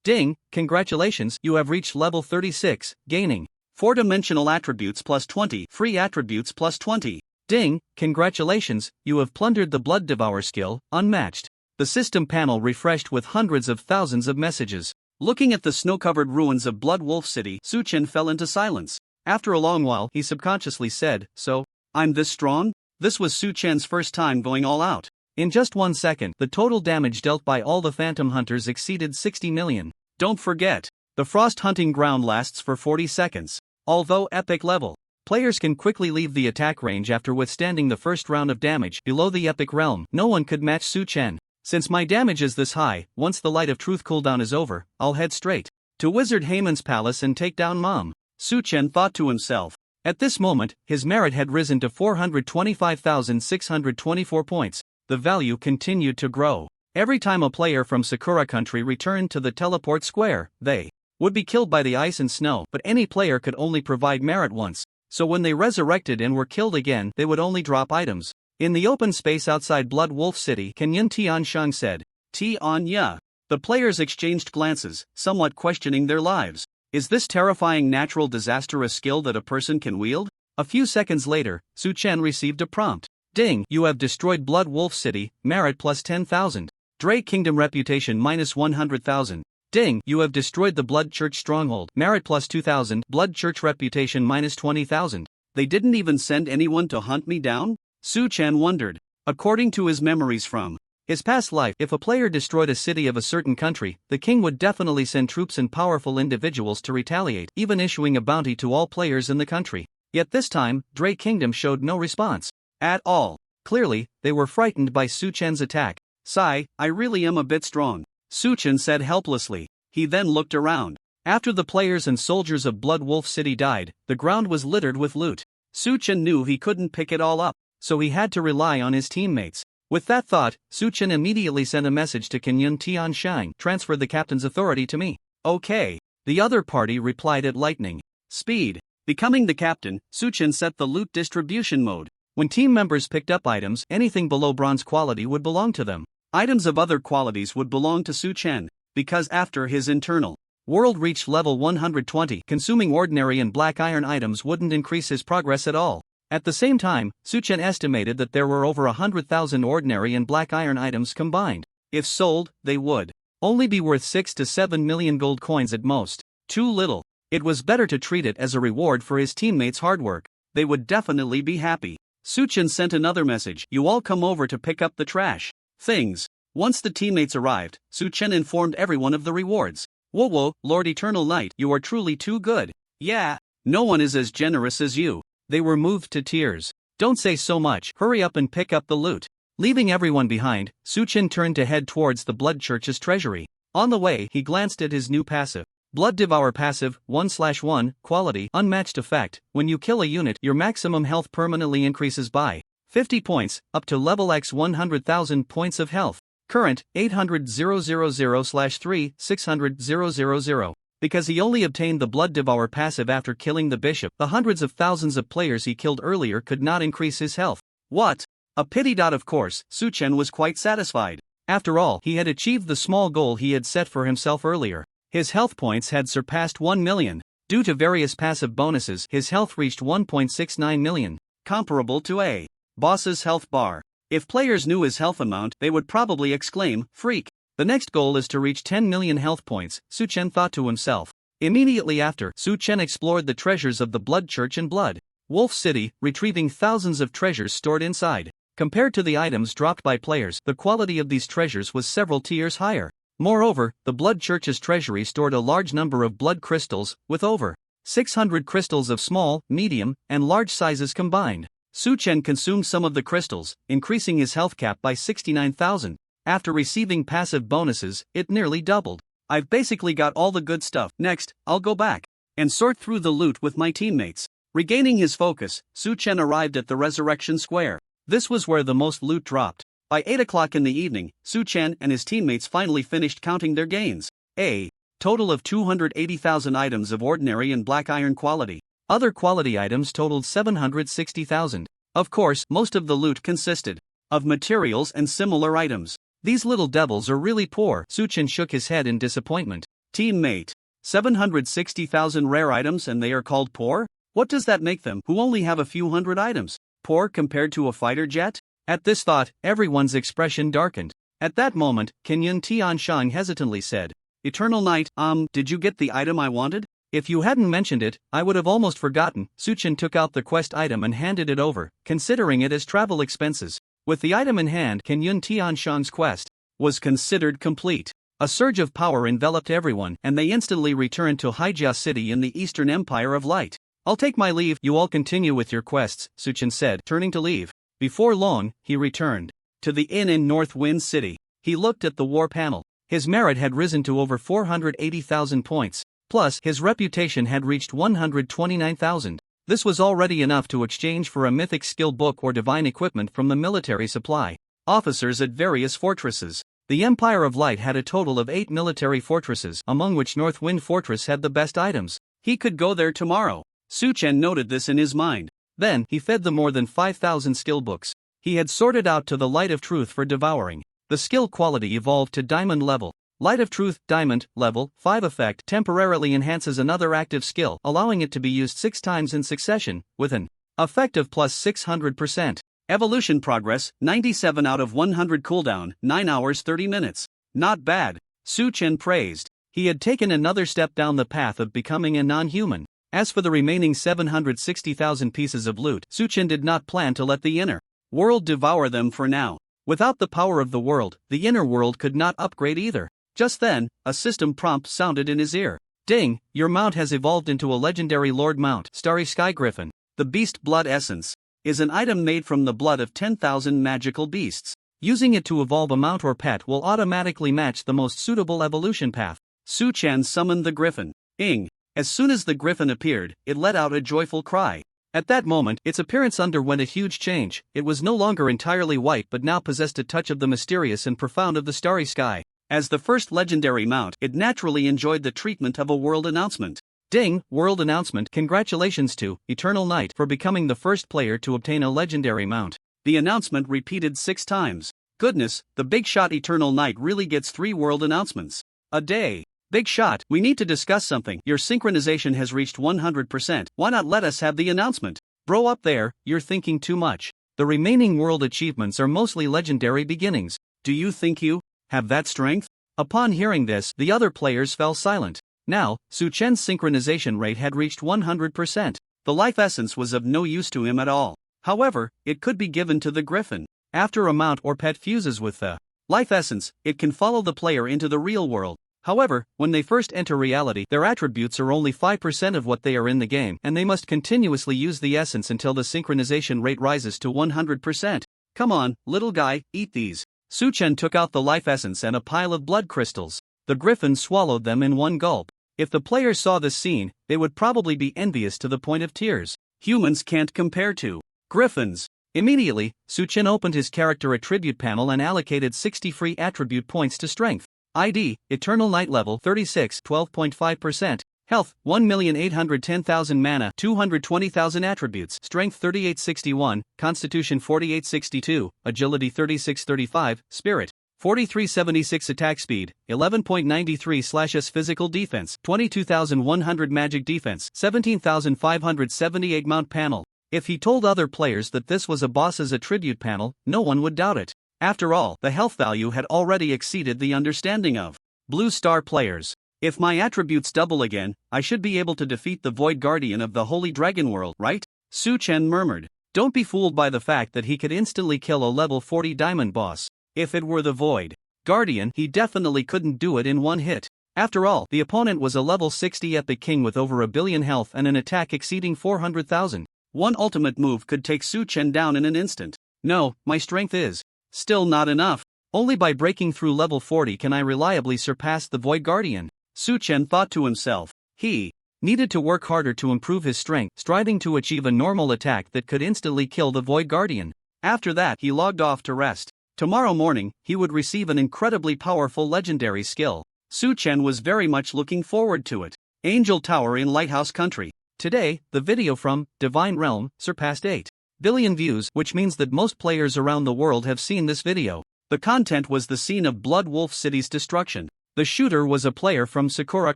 Ding, congratulations, you have reached level 36, gaining 4-dimensional attributes plus 20, free attributes plus 20. Ding, congratulations, you have plundered the Blood Devour skill, unmatched. The system panel refreshed with hundreds of thousands of messages. Looking at the snow-covered ruins of Blood Wolf City, Su Chen fell into silence. After a long while, he subconsciously said, "So, I'm this strong?" This was Su Chen's first time going all out. In just 1 second, the total damage dealt by all the Phantom Hunters exceeded 60 million. Don't forget, the Frost Hunting Ground lasts for 40 seconds. Although epic level, players can quickly leave the attack range after withstanding the first round of damage. Below the epic realm, no one could match Su Chen. Since my damage is this high, once the Light of Truth cooldown is over, I'll head straight to Wizard Haemon's palace and take down Mom. Su Chen thought to himself. At this moment, his merit had risen to 425,624 points. The value continued to grow. Every time a player from Sakura country returned to the teleport square, they would be killed by the ice and snow, but any player could only provide merit once. So when they resurrected and were killed again, they would only drop items. In the open space outside Blood Wolf City, Kenyan Tianshang said, "Tianya." The players exchanged glances, somewhat questioning their lives. Is this terrifying natural disaster a skill that a person can wield? A few seconds later, Su Chen received a prompt. Ding, you have destroyed Blood Wolf City, merit plus 10,000. Drake Kingdom reputation minus 100,000. Ding, you have destroyed the Blood Church stronghold, merit plus 2,000, Blood Church reputation minus 20,000. They didn't even send anyone to hunt me down? Su Chen wondered. According to his memories from His past life: if a player destroyed a city of a certain country, the king would definitely send troops and powerful individuals to retaliate, even issuing a bounty to all players in the country. Yet this time, Dre Kingdom showed no response at all. Clearly, they were frightened by Su Chen's attack. "Sigh, I really am a bit strong," Su Chen said helplessly. He then looked around. After the players and soldiers of Blood Wolf City died, the ground was littered with loot. Su Chen knew he couldn't pick it all up, so he had to rely on his teammates. With that thought, Su Chen immediately sent a message to Kenyun Tianshang: "Transfer the captain's authority to me." "Okay." The other party replied at lightning speed. Becoming the captain, Su Chen set the loot distribution mode. When team members picked up items, anything below bronze quality would belong to them. Items of other qualities would belong to Su Chen, because after his internal world reached level 120, consuming ordinary and black iron items wouldn't increase his progress at all. At the same time, Su Chen estimated that there were over 100,000 ordinary and black iron items combined. If sold, they would only be worth 6 to 7 million gold coins at most. Too little. It was better to treat it as a reward for his teammates' hard work. They would definitely be happy. Su Chen sent another message: "You all come over to pick up the trash things." Once the teammates arrived, Su Chen informed everyone of the rewards. "Whoa, Lord Eternal Knight, you are truly too good. Yeah, no one is as generous as you." They were moved to tears. "Don't say so much, hurry up and pick up the loot." Leaving everyone behind, Su Chen turned to head towards the Blood Church's treasury. On the way, he glanced at his new passive. Blood Devour passive, 1/1, quality, unmatched effect. When you kill a unit, your maximum health permanently increases by 50 points, up to level X 100,000 points of health. Current, 800,000/3, 600,000. Because he only obtained the Blood Devour passive after killing the bishop, the hundreds of thousands of players he killed earlier could not increase his health. What? A pity. Of course, Su Chen was quite satisfied. After all, he had achieved the small goal he had set for himself earlier. His health points had surpassed 1 million. Due to various passive bonuses, his health reached 1.69 million, comparable to a boss's health bar. If players knew his health amount, they would probably exclaim, "Freak." The next goal is to reach 10 million health points, Su Chen thought to himself. Immediately after, Su Chen explored the treasures of the Blood Church in Blood Wolf City, retrieving thousands of treasures stored inside. Compared to the items dropped by players, the quality of these treasures was several tiers higher. Moreover, the Blood Church's treasury stored a large number of blood crystals, with over 600 crystals of small, medium, and large sizes combined. Su Chen consumed some of the crystals, increasing his health cap by 69,000. After receiving passive bonuses, it nearly doubled. "I've basically got all the good stuff. Next, I'll go back and sort through the loot with my teammates." Regaining his focus, Su Chen arrived at the Resurrection Square. This was where the most loot dropped. By 8 o'clock in the evening, Su Chen and his teammates finally finished counting their gains. A total of 280,000 items of ordinary and black iron quality. Other quality items totaled 760,000. Of course, most of the loot consisted of materials and similar items. "These little devils are really poor." Su Chen shook his head in disappointment. "Teammate, 760,000 rare items and they are called poor? What does that make them, who only have a few hundred items? Poor compared to a fighter jet?" At this thought, everyone's expression darkened. At that moment, Kenyun Tianshang hesitantly said, "Eternal Knight, did you get the item I wanted?" "If you hadn't mentioned it, I would have almost forgotten." Su Chen took out the quest item and handed it over, considering it as travel expenses. With the item in hand, Kenyun Tianshang's quest was considered complete. A surge of power enveloped everyone, and they instantly returned to Haijia City in the Eastern Empire of Light. "I'll take my leave. You all continue with your quests," Su Chen said, turning to leave. Before long, he returned to the inn in North Wind City. He looked at the war panel. His merit had risen to over 480,000 points. Plus, his reputation had reached 129,000. This was already enough to exchange for a mythic skill book or divine equipment from the military supply officers at various fortresses. The Empire of Light had a total of 8 military fortresses, among which North Wind Fortress had the best items. He could go there tomorrow. Su Chen noted this in his mind. Then, he fed them more than 5,000 skill books. He had sorted out to the Light of Truth for devouring. The skill quality evolved to Diamond level. Light of Truth, Diamond, level 5 effect temporarily enhances another active skill, allowing it to be used 6 times in succession, with an effect of plus 600%. Evolution progress, 97 out of 100 cooldown, 9 hours 30 minutes. Not bad, Su Chen praised. He had taken another step down the path of becoming a non-human. As for the remaining 760,000 pieces of loot, Su Chen did not plan to let the inner world devour them for now. Without the power of the world, the inner world could not upgrade either. Just then, a system prompt sounded in his ear. Ding, your mount has evolved into a legendary Lord Mount, Starry Sky Griffin. The Beast Blood Essence is an item made from the blood of 10,000 magical beasts. Using it to evolve a mount or pet will automatically match the most suitable evolution path. Su Chen summoned the griffin. Ing. As soon as the griffin appeared, it let out a joyful cry. At that moment, its appearance underwent a huge change. It was no longer entirely white but now possessed a touch of the mysterious and profound of the starry sky. As the first legendary mount, it naturally enjoyed the treatment of a world announcement. Ding, world announcement, congratulations to Eternal Knight for becoming the first player to obtain a legendary mount. The announcement repeated 6 times. Goodness, the big shot Eternal Knight really gets 3 world announcements a day. Big shot, we need to discuss something. Your synchronization has reached 100%. Why not let us have the announcement? Bro, up there, you're thinking too much. The remaining world achievements are mostly legendary beginnings. Do you think you have that strength? Upon hearing this, the other players fell silent. Now, Su Chen's synchronization rate had reached 100%. The life essence was of no use to him at all. However, it could be given to the griffin. After a mount or pet fuses with the life essence, it can follow the player into the real world. However, when they first enter reality, their attributes are only 5% of what they are in the game, and they must continuously use the essence until the synchronization rate rises to 100%. Come on, little guy, eat these. Su Chen took out the life essence and a pile of blood crystals. The griffin swallowed them in one gulp. If the players saw this scene, they would probably be envious to the point of tears. Humans can't compare to griffins. Immediately, Su Chen opened his character attribute panel and allocated 60 free attribute points to strength. ID, Eternal Knight level 36, 12.5%. Health, 1,810,000 mana, 220,000 attributes, Strength 3861, Constitution 4862, Agility 3635, Spirit 4376 attack speed, 11.93/S physical defense, 22,100 magic defense, 17,578 mount panel. If he told other players that this was a boss's attribute panel, no one would doubt it. After all, the health value had already exceeded the understanding of Blue Star players. If my attributes double again, I should be able to defeat the Void Guardian of the Holy Dragon World, right? Su Chen murmured. Don't be fooled by the fact that he could instantly kill a level 40 diamond boss. If it were the Void Guardian, he definitely couldn't do it in one hit. After all, the opponent was a level 60 epic king with over 1 billion health and an attack exceeding 400,000. One ultimate move could take Su Chen down in an instant. No, my strength is still not enough. Only by breaking through level 40 can I reliably surpass the Void Guardian. Su Chen thought to himself. He needed to work harder to improve his strength, striving to achieve a normal attack that could instantly kill the Void Guardian. After that, he logged off to rest. Tomorrow morning, he would receive an incredibly powerful legendary skill. Su Chen was very much looking forward to it. Angel Tower in Lighthouse Country. Today, the video from Divine Realm surpassed 8 billion views, which means that most players around the world have seen this video. The content was the scene of Blood Wolf City's destruction. The shooter was a player from Sakura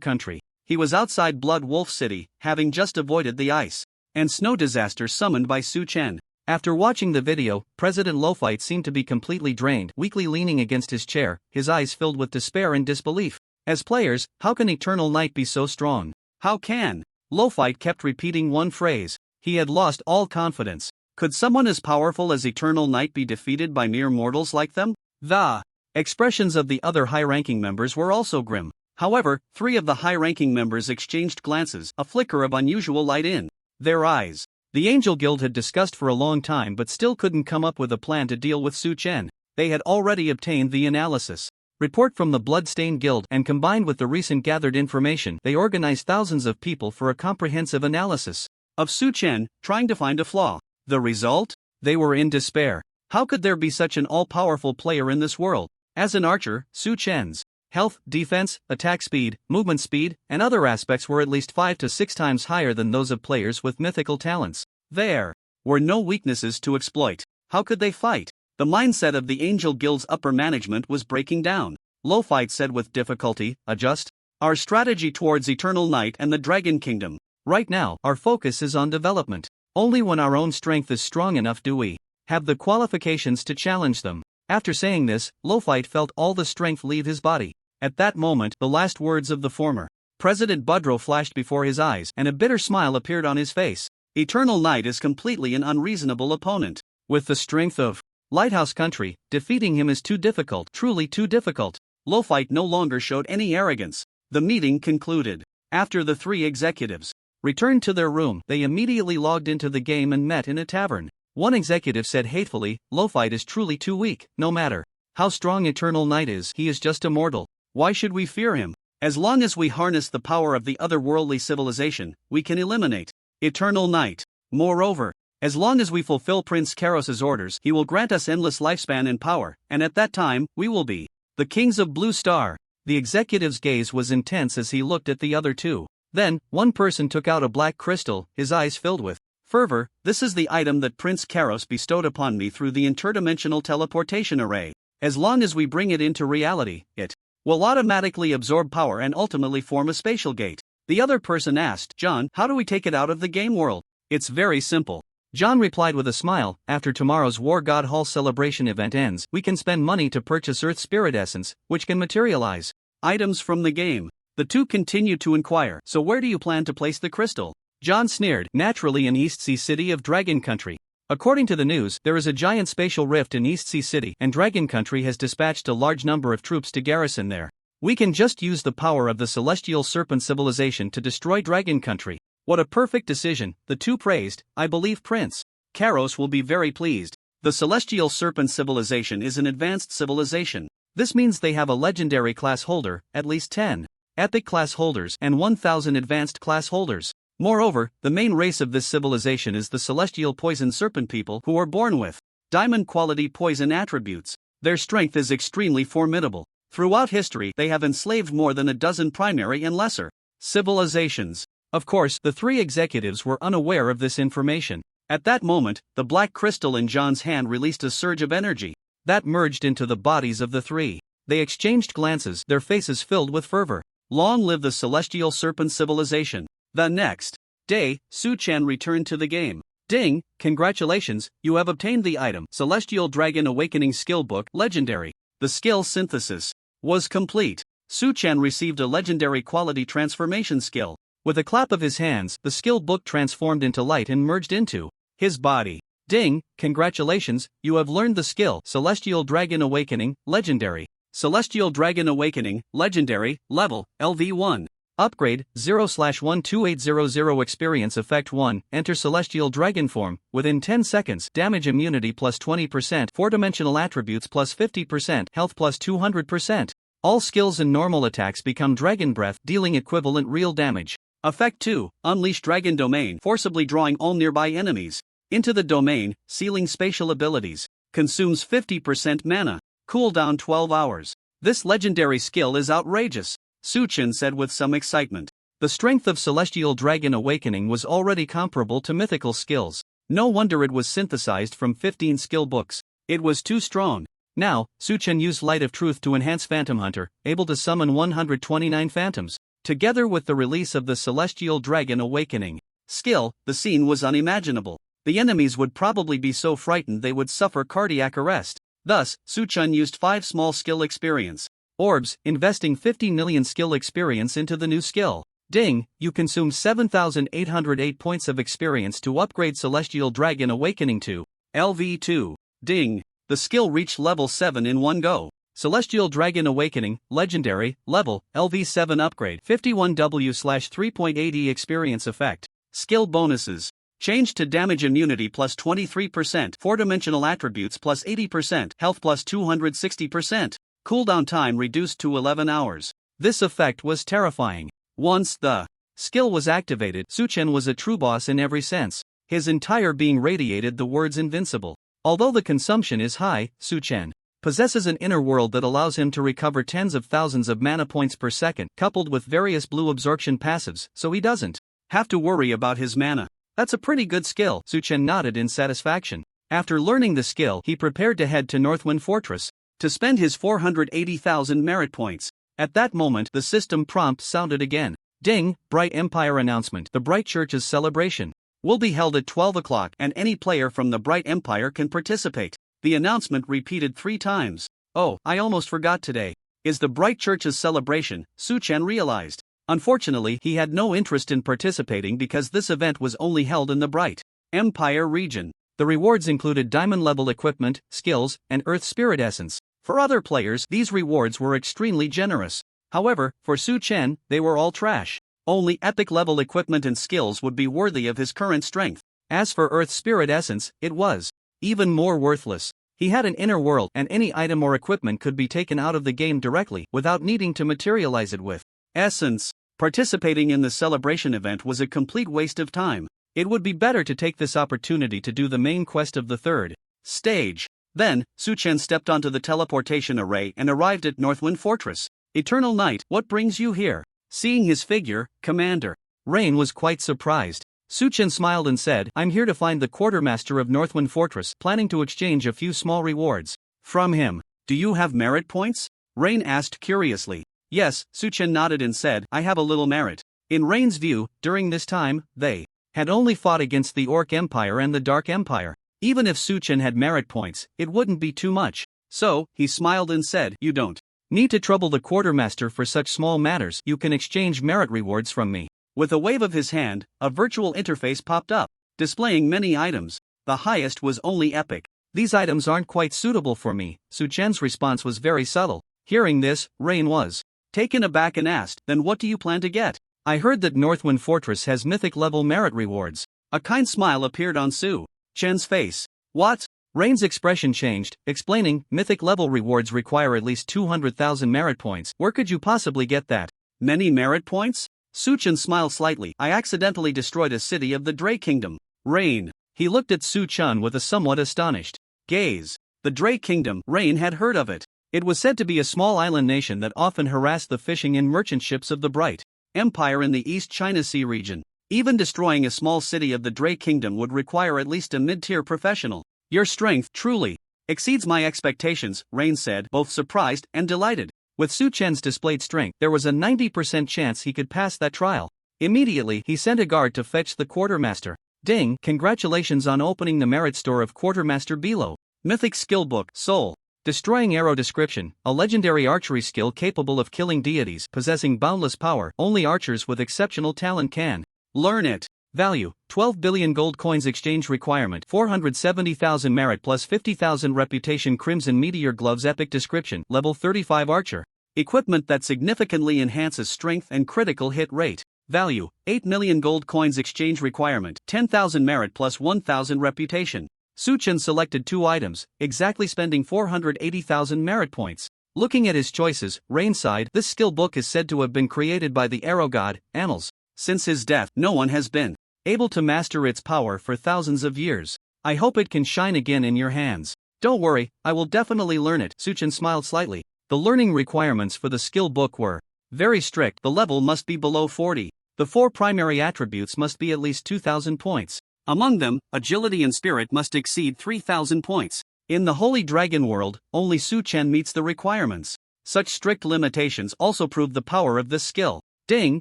Country. He was outside Blood Wolf City, having just avoided the ice and snow disaster summoned by Su Chen. After watching the video, President Lofite seemed to be completely drained, weakly leaning against his chair, his eyes filled with despair and disbelief. As players, how can Eternal Knight be so strong? How can? Lofite kept repeating one phrase. He had lost all confidence. Could someone as powerful as Eternal Knight be defeated by mere mortals like them? The expressions of the other high-ranking members were also grim. However, 3 of the high-ranking members exchanged glances, a flicker of unusual light in their eyes. The Angel Guild had discussed for a long time but still couldn't come up with a plan to deal with Su Chen. They had already obtained the analysis report from the Bloodstained Guild, and combined with the recent gathered information, they organized thousands of people for a comprehensive analysis of Su Chen, trying to find a flaw. The result? They were in despair. How could there be such an all-powerful player in this world? As an archer, Su Chen's health, defense, attack speed, movement speed, and other aspects were at least 5 to 6 times higher than those of players with mythical talents. There were no weaknesses to exploit. How could they fight? The mindset of the Angel Guild's upper management was breaking down. Lofite said with difficulty, adjust our strategy towards Eternal Knight and the Dragon Kingdom. Right now, our focus is on development. Only when our own strength is strong enough do we have the qualifications to challenge them. After saying this, Lofite felt all the strength leave his body. At that moment, the last words of the former President Budro flashed before his eyes, and a bitter smile appeared on his face. Eternal Knight is completely an unreasonable opponent. With the strength of Lighthouse Country, defeating him is too difficult, truly too difficult. Lo-Fight no longer showed any arrogance. The meeting concluded. After the three executives returned to their room, they immediately logged into the game and met in a tavern. One executive said hatefully, Lo-Fight is truly too weak, no matter how strong Eternal Night is, he is just a mortal. Why should we fear him? As long as we harness the power of the otherworldly civilization, we can eliminate Eternal Night. Moreover, as long as we fulfill Prince Karos's orders, he will grant us endless lifespan and power, and at that time, we will be the kings of Blue Star. The executive's gaze was intense as he looked at the other two. Then, one person took out a black crystal, his eyes filled with fervor. This is the item that Prince Karos bestowed upon me through the interdimensional teleportation array. As long as we bring it into reality, it will automatically absorb power and ultimately form a spatial gate. The other person asked, John, how do we take it out of the game world? It's very simple. John replied with a smile, after tomorrow's War God Hall celebration event ends, we can spend money to purchase Earth Spirit Essence, which can materialize items from the game. The two continued to inquire, so where do you plan to place the crystal? John sneered, naturally in East Sea City of Dragon Country. According to the news, there is a giant spatial rift in East Sea City, and Dragon Country has dispatched a large number of troops to garrison there. We can just use the power of the Celestial Serpent civilization to destroy Dragon Country. What a perfect decision, the two praised. I believe Prince Karos will be very pleased. The Celestial Serpent civilization is an advanced civilization. This means they have a legendary class holder, at least 10 epic class holders, and 1,000 advanced class holders. Moreover, the main race of this civilization is the Celestial Poison Serpent people who are born with diamond quality poison attributes. Their strength is extremely formidable. Throughout history, they have enslaved more than a dozen primary and lesser civilizations. Of course, the three executives were unaware of this information. At that moment, the black crystal in John's hand released a surge of energy that merged into the bodies of the three. They exchanged glances, their faces filled with fervor. Long live the Celestial Serpent civilization. The next day, Su-Chen returned to the game. Ding, congratulations, you have obtained the item Celestial Dragon Awakening Skill Book Legendary. The skill synthesis was complete. Su-Chen received a legendary quality transformation skill. With a clap of his hands, the skill book transformed into light and merged into his body. Ding, congratulations, you have learned the skill Celestial Dragon Awakening Legendary. Celestial Dragon Awakening Legendary Level LV1. Upgrade 0/12800 Experience Effect 1. Enter Celestial Dragon Form within 10 seconds. Damage immunity plus 20%. 4-dimensional attributes plus 50%. Health plus 200%. All skills and normal attacks become Dragon Breath, dealing equivalent real damage. Effect 2. Unleash Dragon Domain, forcibly drawing all nearby enemies into the domain, sealing spatial abilities. Consumes 50% mana. Cooldown 12 hours. This legendary skill is outrageous, Su-Chen said with some excitement. The strength of Celestial Dragon Awakening was already comparable to mythical skills. No wonder it was synthesized from 15 skill books. It was too strong. Now, Su-Chen used Light of Truth to enhance Phantom Hunter, able to summon 129 phantoms. Together with the release of the Celestial Dragon Awakening skill, the scene was unimaginable. The enemies would probably be so frightened they would suffer cardiac arrest. Thus, Su-Chen used 5 small skill experience orbs, investing 50 million skill experience into the new skill. Ding, you consume 7,808 points of experience to upgrade Celestial Dragon Awakening to LV2. Ding, the skill reached level 7 in one go. Celestial Dragon Awakening, Legendary, Level, LV7 Upgrade 51W/3.80 Experience Effect. Skill Bonuses. Change to damage immunity plus 23%, 4-dimensional attributes plus 80%, health plus 260%. Cooldown time reduced to 11 hours. This effect was terrifying. Once the skill was activated, Su-Chen was a true boss in every sense. His entire being radiated the words invincible. Although the consumption is high, Su-Chen possesses an inner world that allows him to recover tens of thousands of mana points per second, coupled with various blue absorption passives, so he doesn't have to worry about his mana. That's a pretty good skill, Su-Chen nodded in satisfaction. After learning the skill, he prepared to head to Northwind Fortress to spend his 480,000 merit points. At that moment, the system prompt sounded again. Ding, Bright Empire announcement. The Bright Church's celebration will be held at 12 o'clock and any player from the Bright Empire can participate. The announcement repeated 3 times. Oh, I almost forgot today is the Bright Church's celebration, Su-Chen realized. Unfortunately, he had no interest in participating because this event was only held in the Bright Empire region. The rewards included diamond-level equipment, skills, and Earth Spirit Essence. For other players, these rewards were extremely generous. However, for Su Chen, they were all trash. Only epic-level equipment and skills would be worthy of his current strength. As for Earth Spirit Essence, it was even more worthless. He had an inner world, and any item or equipment could be taken out of the game directly without needing to materialize it with essence. Participating in the celebration event was a complete waste of time. It would be better to take this opportunity to do the main quest of the third stage. Then, Su Chen stepped onto the teleportation array and arrived at Northwind Fortress. Eternal Knight, what brings you here? Seeing his figure, Commander Rain was quite surprised. Su Chen smiled and said, I'm here to find the quartermaster of Northwind Fortress, planning to exchange a few small rewards from him. Do you have merit points? Rain asked curiously. Yes, Su Chen nodded and said, I have a little merit. In Rain's view, during this time, they had only fought against the Orc Empire and the Dark Empire. Even if Su Chen had merit points, it wouldn't be too much. So, he smiled and said, you don't need to trouble the quartermaster for such small matters. You can exchange merit rewards from me. With a wave of his hand, a virtual interface popped up, displaying many items. The highest was only epic. These items aren't quite suitable for me. Su Chen's response was very subtle. Hearing this, Rain was taken aback and asked, then what do you plan to get? I heard that Northwind Fortress has mythic-level merit rewards. A kind smile appeared on Su Chen's face. What? Rain's expression changed, explaining, mythic-level rewards require at least 200,000 merit points. Where could you possibly get that? Many merit points? Su Chen smiled slightly. I accidentally destroyed a city of the Dray Kingdom. Rain. He looked at Su Chen with a somewhat astonished gaze. The Dray Kingdom, Rain had heard of it. It was said to be a small island nation that often harassed the fishing and merchant ships of the Bright Empire in the East China Sea region. Even destroying a small city of the Dray Kingdom would require at least a mid-tier professional. Your strength truly exceeds my expectations, Rain said, both surprised and delighted. With Su Chen's displayed strength, there was a 90% chance he could pass that trial. Immediately, he sent a guard to fetch the quartermaster. Ding, congratulations on opening the merit store of Quartermaster Bilo. Mythic Skill Book, Soul. Destroying Arrow Description, a legendary archery skill capable of killing deities, possessing boundless power. Only archers with exceptional talent can learn it. Value, 12 billion gold coins. Exchange requirement, 470,000 merit plus 50,000 reputation. Crimson Meteor Gloves. Epic Description, level 35 archer. Equipment that significantly enhances strength and critical hit rate. Value, 8 million gold coins. Exchange requirement, 10,000 merit plus 1,000 reputation. Su Chen selected two items, exactly spending 480,000 merit points. Looking at his choices, Rain sighed. This skill book is said to have been created by the Arrow God, Annals. Since his death, no one has been able to master its power for thousands of years. I hope it can shine again in your hands. Don't worry, I will definitely learn it. Su Chen smiled slightly. The learning requirements for the skill book were very strict. The level must be below 40. The 4 primary attributes must be at least 2,000 points. Among them, agility and spirit must exceed 3,000 points. In the Holy Dragon world, only Su Chen meets the requirements. Such strict limitations also prove the power of this skill. Ding,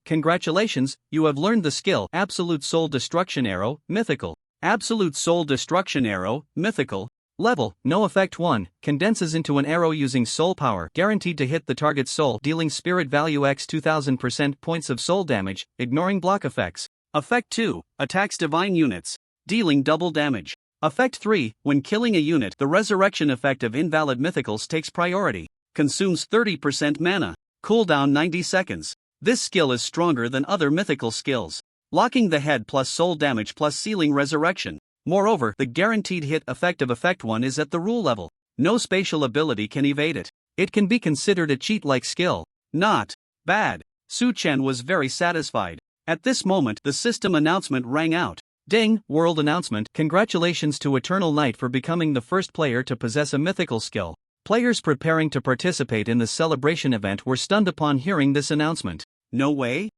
congratulations, you have learned the skill Absolute Soul Destruction Arrow, Mythical. Absolute Soul Destruction Arrow, Mythical. Level, no effect 1, condenses into an arrow using soul power, guaranteed to hit the target's soul, dealing spirit value x 2000% points of soul damage, ignoring block effects. Effect 2, attacks divine units, dealing double damage. Effect 3, when killing a unit, the resurrection effect of invalid mythicals takes priority. Consumes 30% mana. Cooldown 90 seconds. This skill is stronger than other mythical skills. Locking the head plus soul damage plus sealing resurrection. Moreover, the guaranteed hit effect of Effect 1 is at the rule level. No spatial ability can evade it. It can be considered a cheat-like skill. Not bad. Su Chen was very satisfied. At this moment, the system announcement rang out. Ding, world announcement. Congratulations to Eternal Knight for becoming the first player to possess a mythical skill. Players preparing to participate in the celebration event were stunned upon hearing this announcement. No way?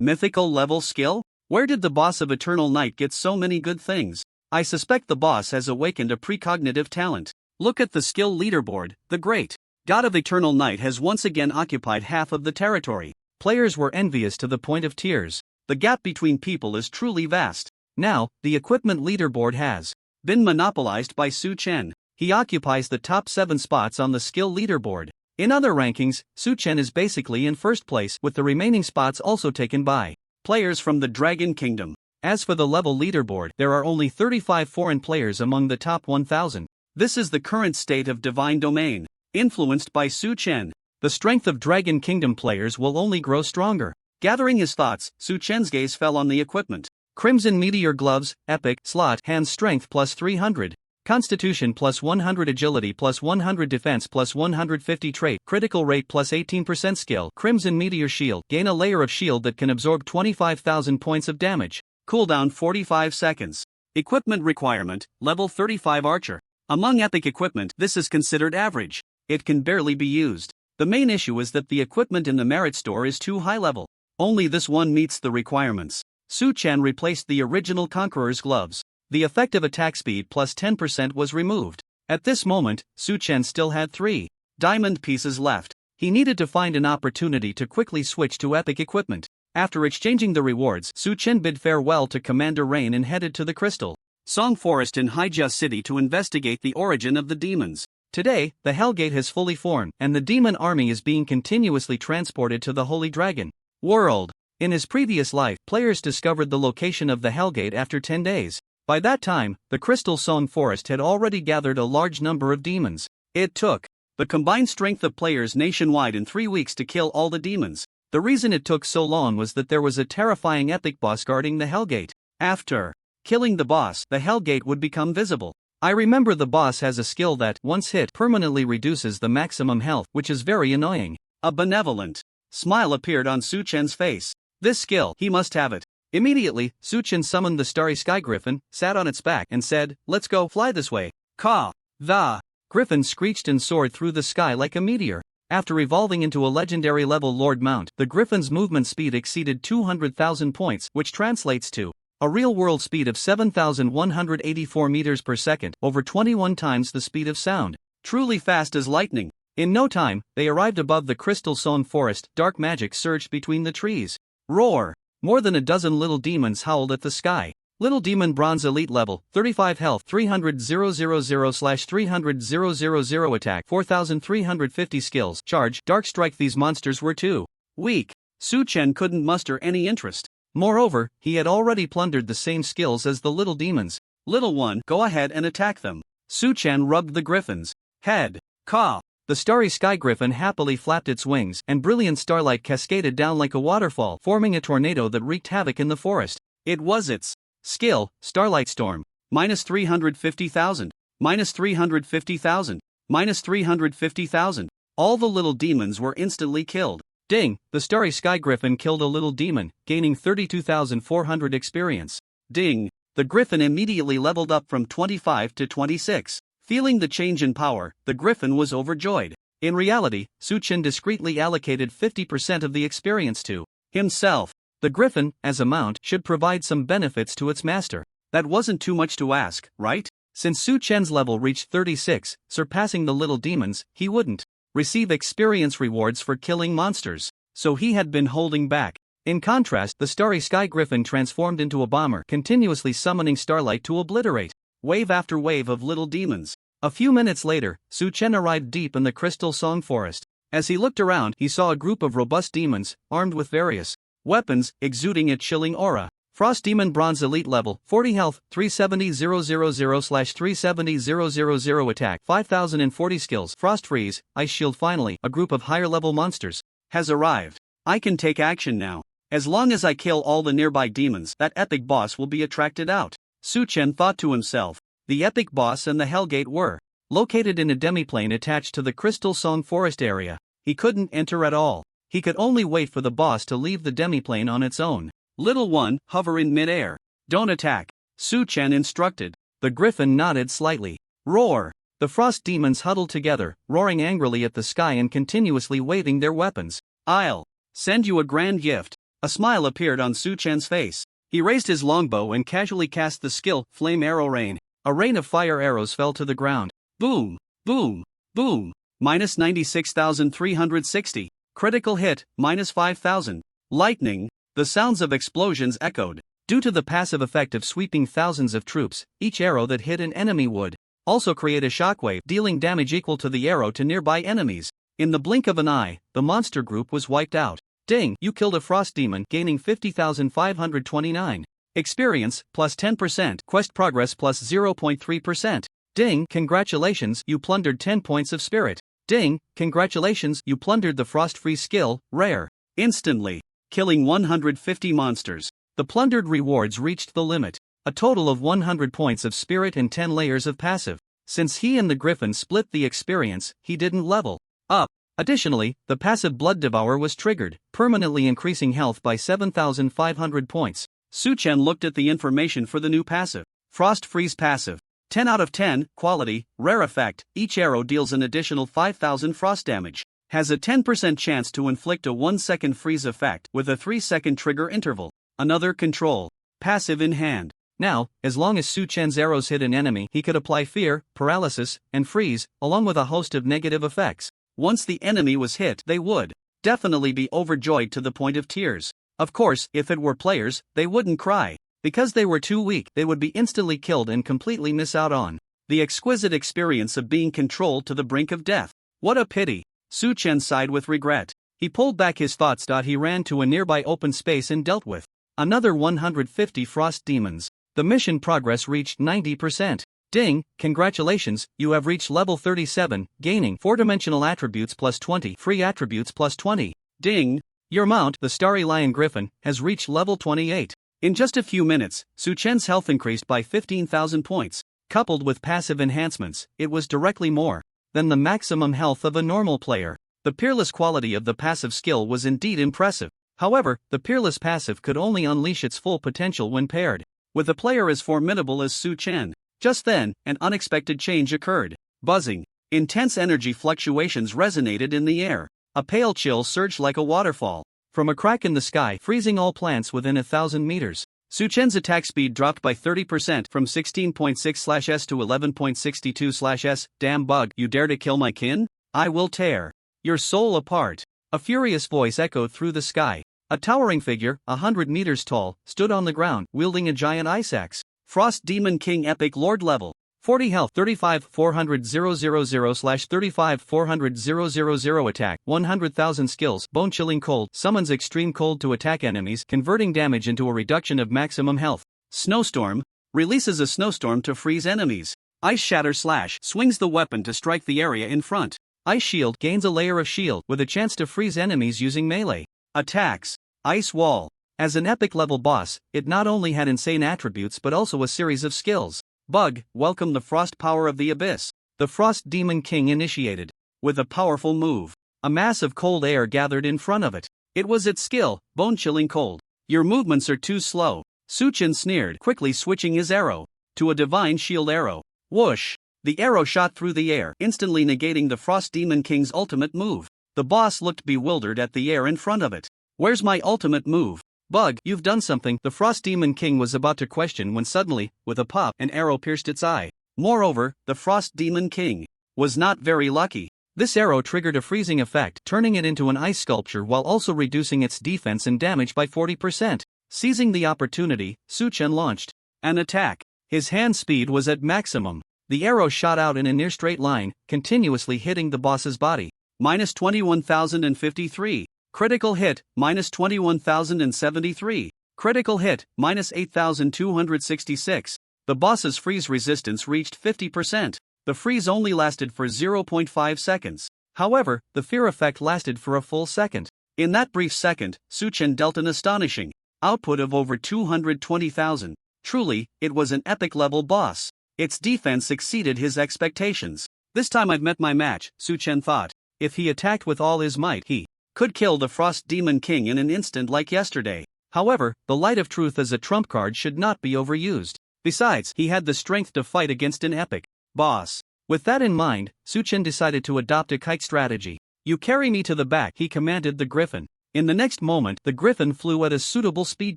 Mythical level skill? Where did the boss of Eternal Knight get so many good things? I suspect the boss has awakened a precognitive talent. Look at the skill leaderboard. The great God of Eternal Knight has once again occupied half of the territory. Players were envious to the point of tears. The gap between people is truly vast. Now, the equipment leaderboard has been monopolized by Su Chen. He occupies the top 7 spots on the skill leaderboard. In other rankings, Su Chen is basically in first place, with the remaining spots also taken by players from the Dragon Kingdom. As for the level leaderboard, there are only 35 foreign players among the top 1,000. This is the current state of Divine Domain, influenced by Su Chen. The strength of Dragon Kingdom players will only grow stronger. Gathering his thoughts, Su Chen's gaze fell on the equipment. Crimson Meteor Gloves, Epic, Slot, Hand Strength plus 300. Constitution plus 100 Agility plus 100 Defense plus 150 Trait, Critical Rate plus 18% Skill. Crimson Meteor Shield, gain a layer of shield that can absorb 25,000 points of damage. Cooldown 45 seconds. Equipment requirement, level 35 Archer. Among epic equipment, this is considered average. It can barely be used. The main issue is that the equipment in the merit store is too high level. Only this one meets the requirements. Su Chen replaced the original Conqueror's gloves. The effective attack speed plus 10% was removed. At this moment, Su Chen still had 3 diamond pieces left. He needed to find an opportunity to quickly switch to epic equipment. After exchanging the rewards, Su Chen bid farewell to Commander Rain and headed to the Crystal Song Forest in Haijia City to investigate the origin of the demons. Today, the Hellgate has fully formed, and the demon army is being continuously transported to the Holy Dragon world. In his previous life, players discovered the location of the Hellgate after 10 days. By that time, the Crystal Song Forest had already gathered a large number of demons. It took the combined strength of players nationwide in 3 weeks to kill all the demons. The reason it took so long was that there was a terrifying epic boss guarding the Hellgate. After killing the boss, the Hellgate would become visible. I remember the boss has a skill that, once hit, permanently reduces the maximum health, which is very annoying. A benevolent smile appeared on Su Chen's face. This skill, he must have it. Immediately, Su Chen summoned the starry sky griffin, sat on its back, and said, "Let's go, fly this way." Caw! The griffin screeched and soared through the sky like a meteor. After evolving into a legendary level Lord Mount, the griffin's movement speed exceeded 200,000 points, which translates to a real-world speed of 7,184 meters per second, over 21 times the speed of sound. Truly fast as lightning. In no time, they arrived above the Crystal Song Forest. Dark magic surged between the trees. Roar! More than a dozen little demons howled at the sky. Little Demon Bronze Elite Level, 35 Health, 300,000/300,000 Attack, 4,350 Skills, Charge, Dark Strike. These monsters were too weak. Su Chen couldn't muster any interest. Moreover, he had already plundered the same skills as the little demons. Little one, go ahead and attack them. Su Chen rubbed the griffin's head. Caw! The starry sky griffin happily flapped its wings, and brilliant starlight cascaded down like a waterfall, forming a tornado that wreaked havoc in the forest. It was its skill, Starlight Storm. Minus 350,000. Minus 350,000. Minus 350,000. All the little demons were instantly killed. Ding! The starry sky griffin killed a little demon, gaining 32,400 experience. Ding! The griffin immediately leveled up from 25 to 26. Feeling the change in power, the griffin was overjoyed. In reality, Su Chen discreetly allocated 50% of the experience to himself. The griffin, as a mount, should provide some benefits to its master. That wasn't too much to ask, right? Since Su Chen's level reached 36, surpassing the little demons, he wouldn't receive experience rewards for killing monsters. So he had been holding back. In contrast, the starry sky griffin transformed into a bomber, continuously summoning starlight to obliterate wave after wave of little demons. A few minutes later, Su Chen arrived deep in the Crystal Song Forest. As he looked around, he saw a group of robust demons, armed with various weapons, exuding a chilling aura. Frost Demon Bronze Elite Level, 40 Health, 370,000/370,000 Attack, 5,040 Skills, Frost Freeze, Ice Shield. Finally, a group of higher level monsters has arrived. I can take action now. As long as I kill all the nearby demons, that epic boss will be attracted out. Su Chen thought to himself. The epic boss and the Hellgate were located in a demiplane attached to the Crystal Song Forest area. He couldn't enter at all. He could only wait for the boss to leave the demiplane on its own. Little one, hover in midair. Don't attack, Su Chen instructed. The griffin nodded slightly. Roar! The frost demons huddled together, roaring angrily at the sky and continuously waving their weapons. I'll send you a grand gift. A smile appeared on Su Chen's face. He raised his longbow and casually cast the skill, Flame Arrow Rain. A rain of fire arrows fell to the ground. Boom! Boom! Boom! Minus 96,360. Critical hit, minus 5,000. Lightning! The sounds of explosions echoed. Due to the passive effect of sweeping thousands of troops, each arrow that hit an enemy would also create a shockwave, dealing damage equal to the arrow to nearby enemies. In the blink of an eye, the monster group was wiped out. Ding! You killed a frost demon, gaining 50,529. Experience, plus 10%. Quest progress, plus 0.3%. Ding, congratulations, you plundered 10 points of spirit. Ding, congratulations, you plundered the frost freeze skill, rare. Instantly. Killing 150 monsters. The plundered rewards reached the limit. A total of 100 points of spirit and 10 layers of passive. Since he and the griffin split the experience, he didn't level up. Additionally, the passive Blood Devour was triggered, permanently increasing health by 7,500 points. Su-Chen looked at the information for the new passive. Frost Freeze passive. 10 out of 10, quality, rare effect, each arrow deals an additional 5,000 frost damage. Has a 10% chance to inflict a 1-second freeze effect with a 3-second trigger interval. Another control. Passive in hand. Now, as long as Su-Chen's arrows hit an enemy, he could apply fear, paralysis, and freeze, along with a host of negative effects. Once the enemy was hit, they would definitely be overjoyed to the point of tears. Of course, if it were players, they wouldn't cry. Because they were too weak, they would be instantly killed and completely miss out on the exquisite experience of being controlled to the brink of death. What a pity. Su-Chen sighed with regret. He pulled back his thoughts. He ran to a nearby open space and dealt with another 150 frost demons. The mission progress reached 90%. Ding, congratulations, you have reached level 37, gaining 4-dimensional attributes plus 20, free attributes plus 20. Ding, your mount, the Starry Lion Griffin, has reached level 28. In just a few minutes, Su-Chen's health increased by 15,000 points. Coupled with passive enhancements, it was directly more than the maximum health of a normal player. The peerless quality of the passive skill was indeed impressive. However, the peerless passive could only unleash its full potential when paired with a player as formidable as Su-Chen. Just then, an unexpected change occurred. Buzzing. Intense energy fluctuations resonated in the air. A pale chill surged like a waterfall from a crack in the sky, freezing all plants within 1,000 meters. Su-Chen's attack speed dropped by 30% from 16.6/s to 11.62/s. Damn bug, you dare to kill my kin? I will tear your soul apart. A furious voice echoed through the sky. A towering figure, 100 meters tall, stood on the ground, wielding a giant ice axe. Frost Demon King Epic Lord level. 40 health, 35,400,000/35,400,000 attack, 100,000 skills, bone-chilling cold, summons extreme cold to attack enemies, converting damage into a reduction of maximum health. Snowstorm, releases a snowstorm to freeze enemies. Ice Shatter Slash, swings the weapon to strike the area in front. Ice Shield, gains a layer of shield, with a chance to freeze enemies using melee attacks. Ice Wall. As an epic level boss, it not only had insane attributes but also a series of skills. Bug, welcome the frost power of the abyss. The Frost Demon King initiated. With a powerful move, a mass of cold air gathered in front of it. It was its skill, bone-chilling cold. Your movements are too slow. Su-Chen sneered, quickly switching his arrow to a divine shield arrow. Whoosh! The arrow shot through the air, instantly negating the Frost Demon King's ultimate move. The boss looked bewildered at the air in front of it. Where's my ultimate move? Bug, you've done something. The Frost Demon King was about to question when suddenly, with a pop, an arrow pierced its eye. Moreover, the Frost Demon King was not very lucky. This arrow triggered a freezing effect, turning it into an ice sculpture while also reducing its defense and damage by 40%. Seizing the opportunity, Su-Chen launched an attack. His hand speed was at maximum. The arrow shot out in a near straight line, continuously hitting the boss's body. Minus 21,053. Critical hit, minus 21,073. Critical hit, minus 8,266. The boss's freeze resistance reached 50%. The freeze only lasted for 0.5 seconds. However, the fear effect lasted for a full second. In that brief second, Su-Chen dealt an astonishing output of over 220,000. Truly, it was an epic-level boss. Its defense exceeded his expectations. This time I've met my match, Su-Chen thought. If he attacked with all his might, he could kill the Frost Demon King in an instant like yesterday. However, the Light of Truth as a trump card should not be overused. Besides, he had the strength to fight against an epic boss. With that in mind, Su-Chen decided to adopt a kite strategy. You carry me to the back, he commanded the griffin. In the next moment, the griffin flew at a suitable speed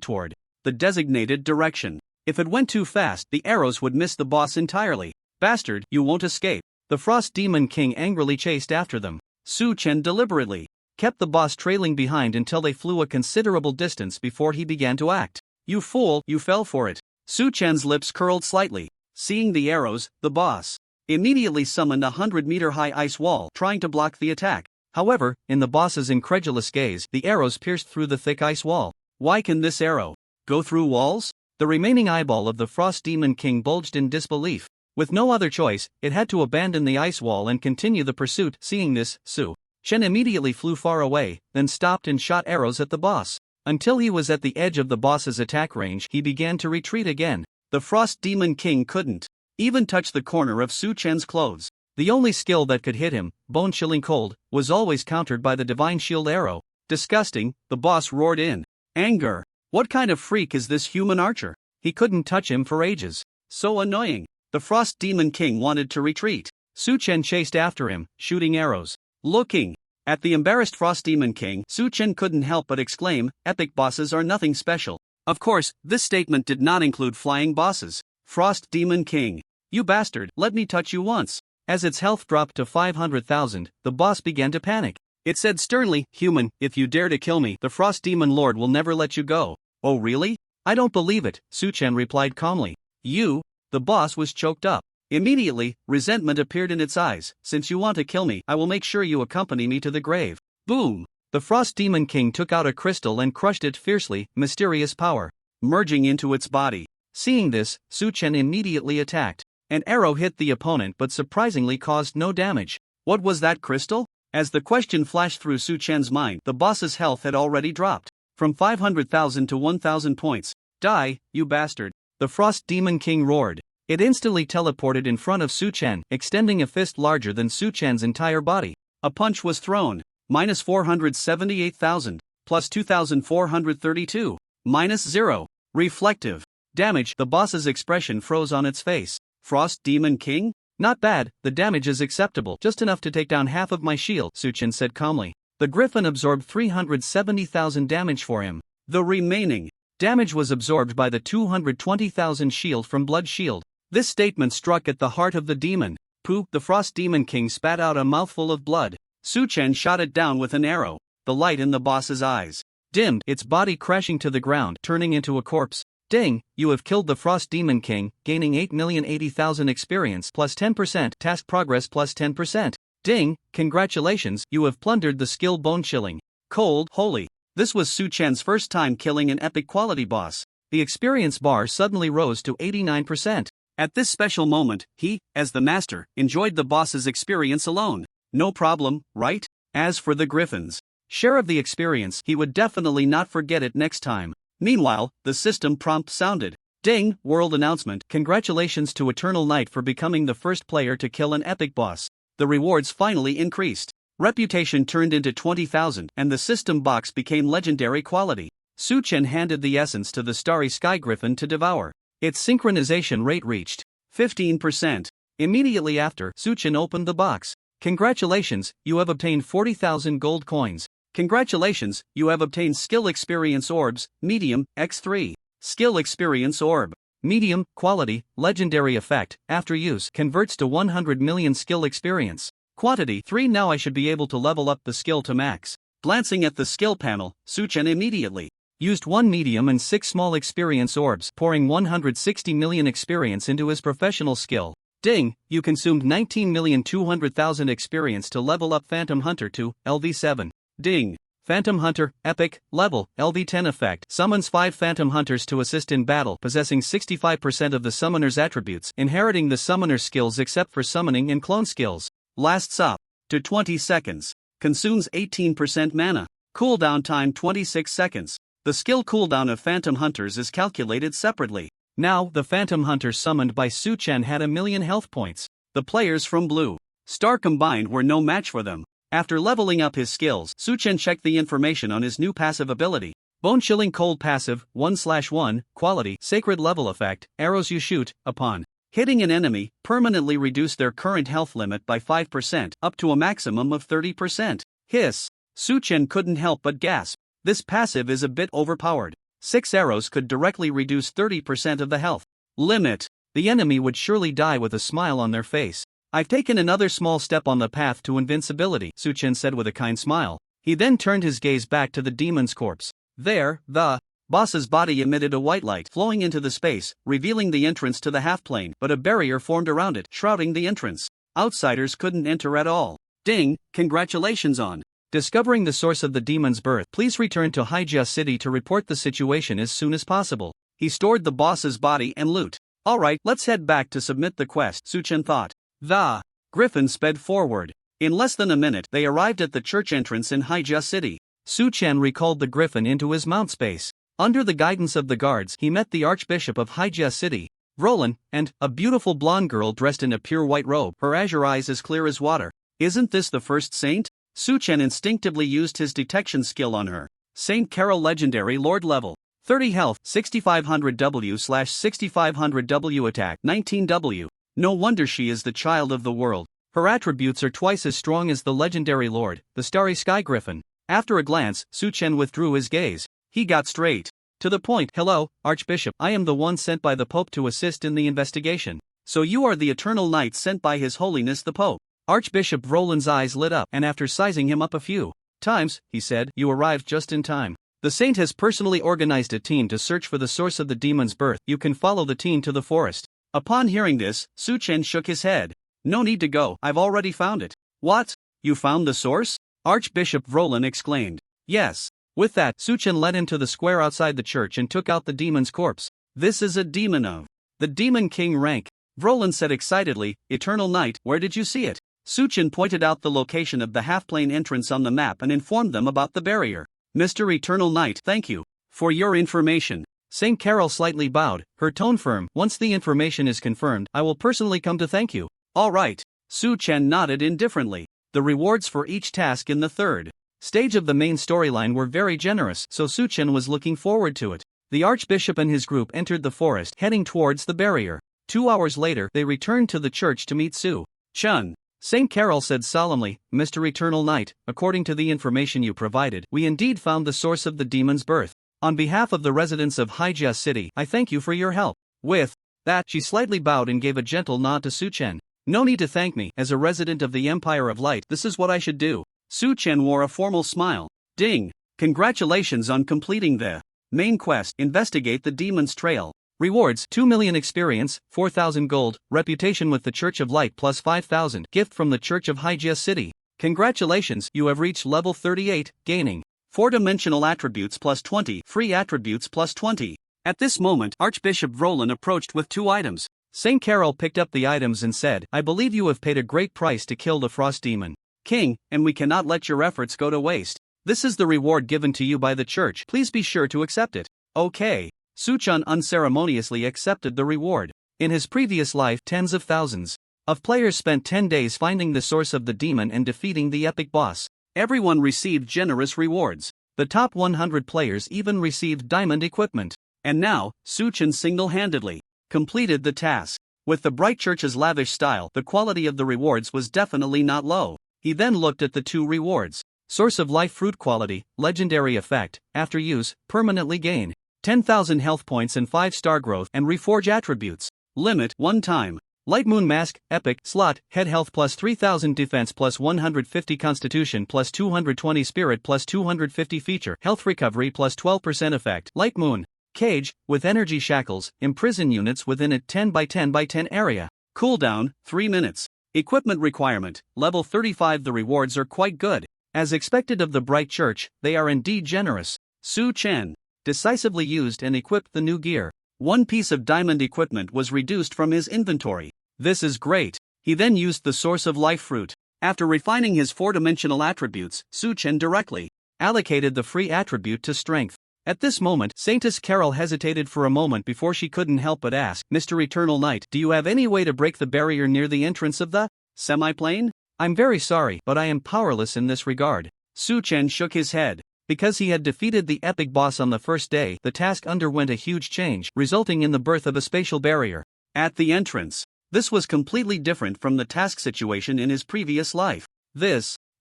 toward the designated direction. If it went too fast, the arrows would miss the boss entirely. Bastard, you won't escape. The Frost Demon King angrily chased after them. Su-Chen deliberately kept the boss trailing behind until they flew a considerable distance before he began to act. You fool, you fell for it. Su-Chen's lips curled slightly. Seeing the arrows, the boss immediately summoned a 100-meter-high ice wall, trying to block the attack. However, in the boss's incredulous gaze, the arrows pierced through the thick ice wall. Why can this arrow go through walls? The remaining eyeball of the Frost Demon King bulged in disbelief. With no other choice, it had to abandon the ice wall and continue the pursuit. Seeing this, Su Chen immediately flew far away, then stopped and shot arrows at the boss. Until he was at the edge of the boss's attack range, he began to retreat again. The Frost Demon King couldn't even touch the corner of Su Chen's clothes. The only skill that could hit him, bone-chilling cold, was always countered by the Divine Shield arrow. Disgusting, the boss roared in anger. What kind of freak is this human archer? He couldn't touch him for ages. So annoying. The Frost Demon King wanted to retreat. Su Chen chased after him, shooting arrows. Looking at the embarrassed Frost Demon King, Su Chen couldn't help but exclaim, "Epic bosses are nothing special." Of course, this statement did not include flying bosses. Frost Demon King. You bastard, let me touch you once. As its health dropped to 500,000, the boss began to panic. It said sternly, "Human, if you dare to kill me, the Frost Demon Lord will never let you go." "Oh really? I don't believe it," Su Chen replied calmly. "You?" The boss was choked up. Immediately, resentment appeared in its eyes. "Since you want to kill me, I will make sure you accompany me to the grave." Boom! The Frost Demon King took out a crystal and crushed it fiercely, mysterious power merging into its body. Seeing this, Su Chen immediately attacked. An arrow hit the opponent but surprisingly caused no damage. What was that crystal? As the question flashed through Su Chen's mind, the boss's health had already dropped from 500,000 to 1,000 points. "Die, you bastard!" The Frost Demon King roared. It instantly teleported in front of Su Chen, extending a fist larger than Su Chen's entire body. A punch was thrown. Minus 478,000, plus 2,432, minus 0. Reflective damage. The boss's expression froze on its face. Frost Demon King? Not bad, the damage is acceptable. Just enough to take down half of my shield, Su Chen said calmly. The griffin absorbed 370,000 damage for him. The remaining damage was absorbed by the 220,000 shield from Blood Shield. This statement struck at the heart of the demon. Pooh! The Frost Demon King spat out a mouthful of blood. Su Chen shot it down with an arrow. The light in the boss's eyes dimmed, its body crashing to the ground, turning into a corpse. Ding! You have killed the Frost Demon King, gaining 8,080,000 experience plus 10%, task progress plus 10%. Ding! Congratulations, you have plundered the skill Bone-Chilling Cold. Holy! This was Su Chen's first time killing an epic quality boss. The experience bar suddenly rose to 89%. At this special moment, he, as the master, enjoyed the boss's experience alone. No problem, right? As for the griffin's share of the experience, he would definitely not forget it next time. Meanwhile, the system prompt sounded. Ding! World announcement. Congratulations to Eternal Knight for becoming the first player to kill an epic boss. The rewards finally increased. Reputation turned into 20,000 and the system box became legendary quality. Su Chen handed the essence to the Starry Sky Griffin to devour. Its synchronization rate reached 15%. Immediately after, Su Chen opened the box. Congratulations, you have obtained 40,000 gold coins. Congratulations, you have obtained Skill Experience Orbs, Medium, X3. Skill Experience Orb. Medium, quality, legendary effect, after use, converts to 100 million skill experience. Quantity 3. Now I should be able to level up the skill to max. Glancing at the skill panel, Su Chen immediately used 1 medium and 6 small experience orbs, pouring 160 million experience into his professional skill. Ding! You consumed 19,200,000 experience to level up Phantom Hunter to LV7. Ding! Phantom Hunter, Epic, Level, LV10 effect, summons 5 Phantom Hunters to assist in battle, possessing 65% of the summoner's attributes, inheriting the summoner's skills except for summoning and clone skills. Lasts up to 20 seconds. Consumes 18% mana. Cooldown time 26 seconds. The skill cooldown of Phantom Hunters is calculated separately. Now, the Phantom Hunters summoned by Su Chen had 1,000,000 health points. The players from Blue Star combined were no match for them. After leveling up his skills, Su Chen checked the information on his new passive ability. Bone-Chilling Cold passive, 1/1, quality, sacred level effect, arrows you shoot, upon hitting an enemy, permanently reduce their current health limit by 5%, up to a maximum of 30%. Hiss! Su Chen couldn't help but gasp. This passive is a bit overpowered. 6 arrows could directly reduce 30% of the health limit. The enemy would surely die with a smile on their face. I've taken another small step on the path to invincibility, Su Chen said with a kind smile. He then turned his gaze back to the demon's corpse. There, the boss's body emitted a white light flowing into the space, revealing the entrance to the half-plane, but a barrier formed around it, shrouding the entrance. Outsiders couldn't enter at all. Ding! Congratulations on discovering the source of the demon's birth. Please return to Haijia City to report the situation as soon as possible. He stored the boss's body and loot. Alright, let's head back to submit the quest, Su-chen thought. The griffin sped forward. In less than a minute, they arrived at the church entrance in Haijia City. Su-chen recalled the griffin into his mount space. Under the guidance of the guards, he met the Archbishop of Haijia City, Roland, and a beautiful blonde girl dressed in a pure white robe, her azure eyes as clear as water. Isn't this the first saint? Su-chen instinctively used his detection skill on her. Saint Carol Legendary Lord level. 30 health, 6500W/6500W attack, 19W. No wonder she is the child of the world. Her attributes are twice as strong as the legendary lord, the starry sky griffin. After a glance, Su-chen withdrew his gaze. He got straight to the point. Hello, Archbishop. I am the one sent by the Pope to assist in the investigation. So you are the Eternal Knight sent by His Holiness the Pope. Archbishop Roland's eyes lit up, and after sizing him up a few times, he said, you arrived just in time. The saint has personally organized a team to search for the source of the demon's birth. You can follow the team to the forest. Upon hearing this, Su-chen shook his head. No need to go, I've already found it. What? You found the source? Archbishop Roland exclaimed. Yes. With that, Su-chen led him to the square outside the church and took out the demon's corpse. This is a demon of the Demon King rank. Roland said excitedly, Eternal Knight, where did you see it? Su-chen pointed out the location of the half-plane entrance on the map and informed them about the barrier. Mr. Eternal Knight, thank you for your information. Saint Carol slightly bowed, her tone firm. Once the information is confirmed, I will personally come to thank you. All right. Su-chen nodded indifferently. The rewards for each task in the third stage of the main storyline were very generous, so Su-chen was looking forward to it. The Archbishop and his group entered the forest, heading towards the barrier. 2 hours later, they returned to the church to meet Su-chen. Saint Carol said solemnly, Mr. Eternal Knight, according to the information you provided, we indeed found the source of the demon's birth. On behalf of the residents of Haijia City, I thank you for your help. With that, she slightly bowed and gave a gentle nod to Su-chen. No need to thank me. As a resident of the Empire of Light, this is what I should do. Su-chen wore a formal smile. Ding! Congratulations on completing the main quest, investigate the demon's trail. Rewards, 2 million experience, 4,000 gold, reputation with the Church of Light plus 5,000, gift from the Church of Haijia City. Congratulations, you have reached level 38, gaining 4-dimensional attributes plus 20, free attributes plus 20. At this moment, Archbishop Roland approached with 2 items. Saint Carol picked up the items and said, I believe you have paid a great price to kill the Frost Demon King, and we cannot let your efforts go to waste. This is the reward given to you by the church. Please be sure to accept it. Okay. Su-chen unceremoniously accepted the reward. In his previous life, tens of thousands of players spent 10 days finding the source of the demon and defeating the epic boss. Everyone received generous rewards. The top 100 players even received diamond equipment. And now, Su-chen single-handedly completed the task. With the Bright Church's lavish style, the quality of the rewards was definitely not low. He then looked at the 2 rewards. Source of life fruit quality, legendary effect, after use, permanently gain 10,000 health points and 5-star growth and reforge attributes. Limit 1 time. Light Moon Mask, Epic, Slot, Head Health plus 3,000 Defense plus 150 Constitution plus 220 Spirit plus 250 Feature, Health Recovery plus 12% effect. Light Moon Cage, with energy shackles, imprison units within a 10 by 10 by 10 area. Cooldown, 3 minutes. Equipment requirement, level 35. The rewards are quite good. As expected of the Bright Church, they are indeed generous. Su-chen decisively used and equipped the new gear. 1 piece of diamond equipment was reduced from his inventory. This is great. He then used the source of life fruit. After refining his 4-dimensional attributes, Su-chen directly allocated the free attribute to strength. At this moment, Saintess Carol hesitated for a moment before she couldn't help but ask, Mr. Eternal Knight, do you have any way to break the barrier near the entrance of the semi-plane? I'm very sorry, but I am powerless in this regard. Su-chen shook his head. Because he had defeated the epic boss on the first day, the task underwent a huge change, resulting in the birth of a spatial barrier at the entrance. This was completely different from the task situation in his previous life.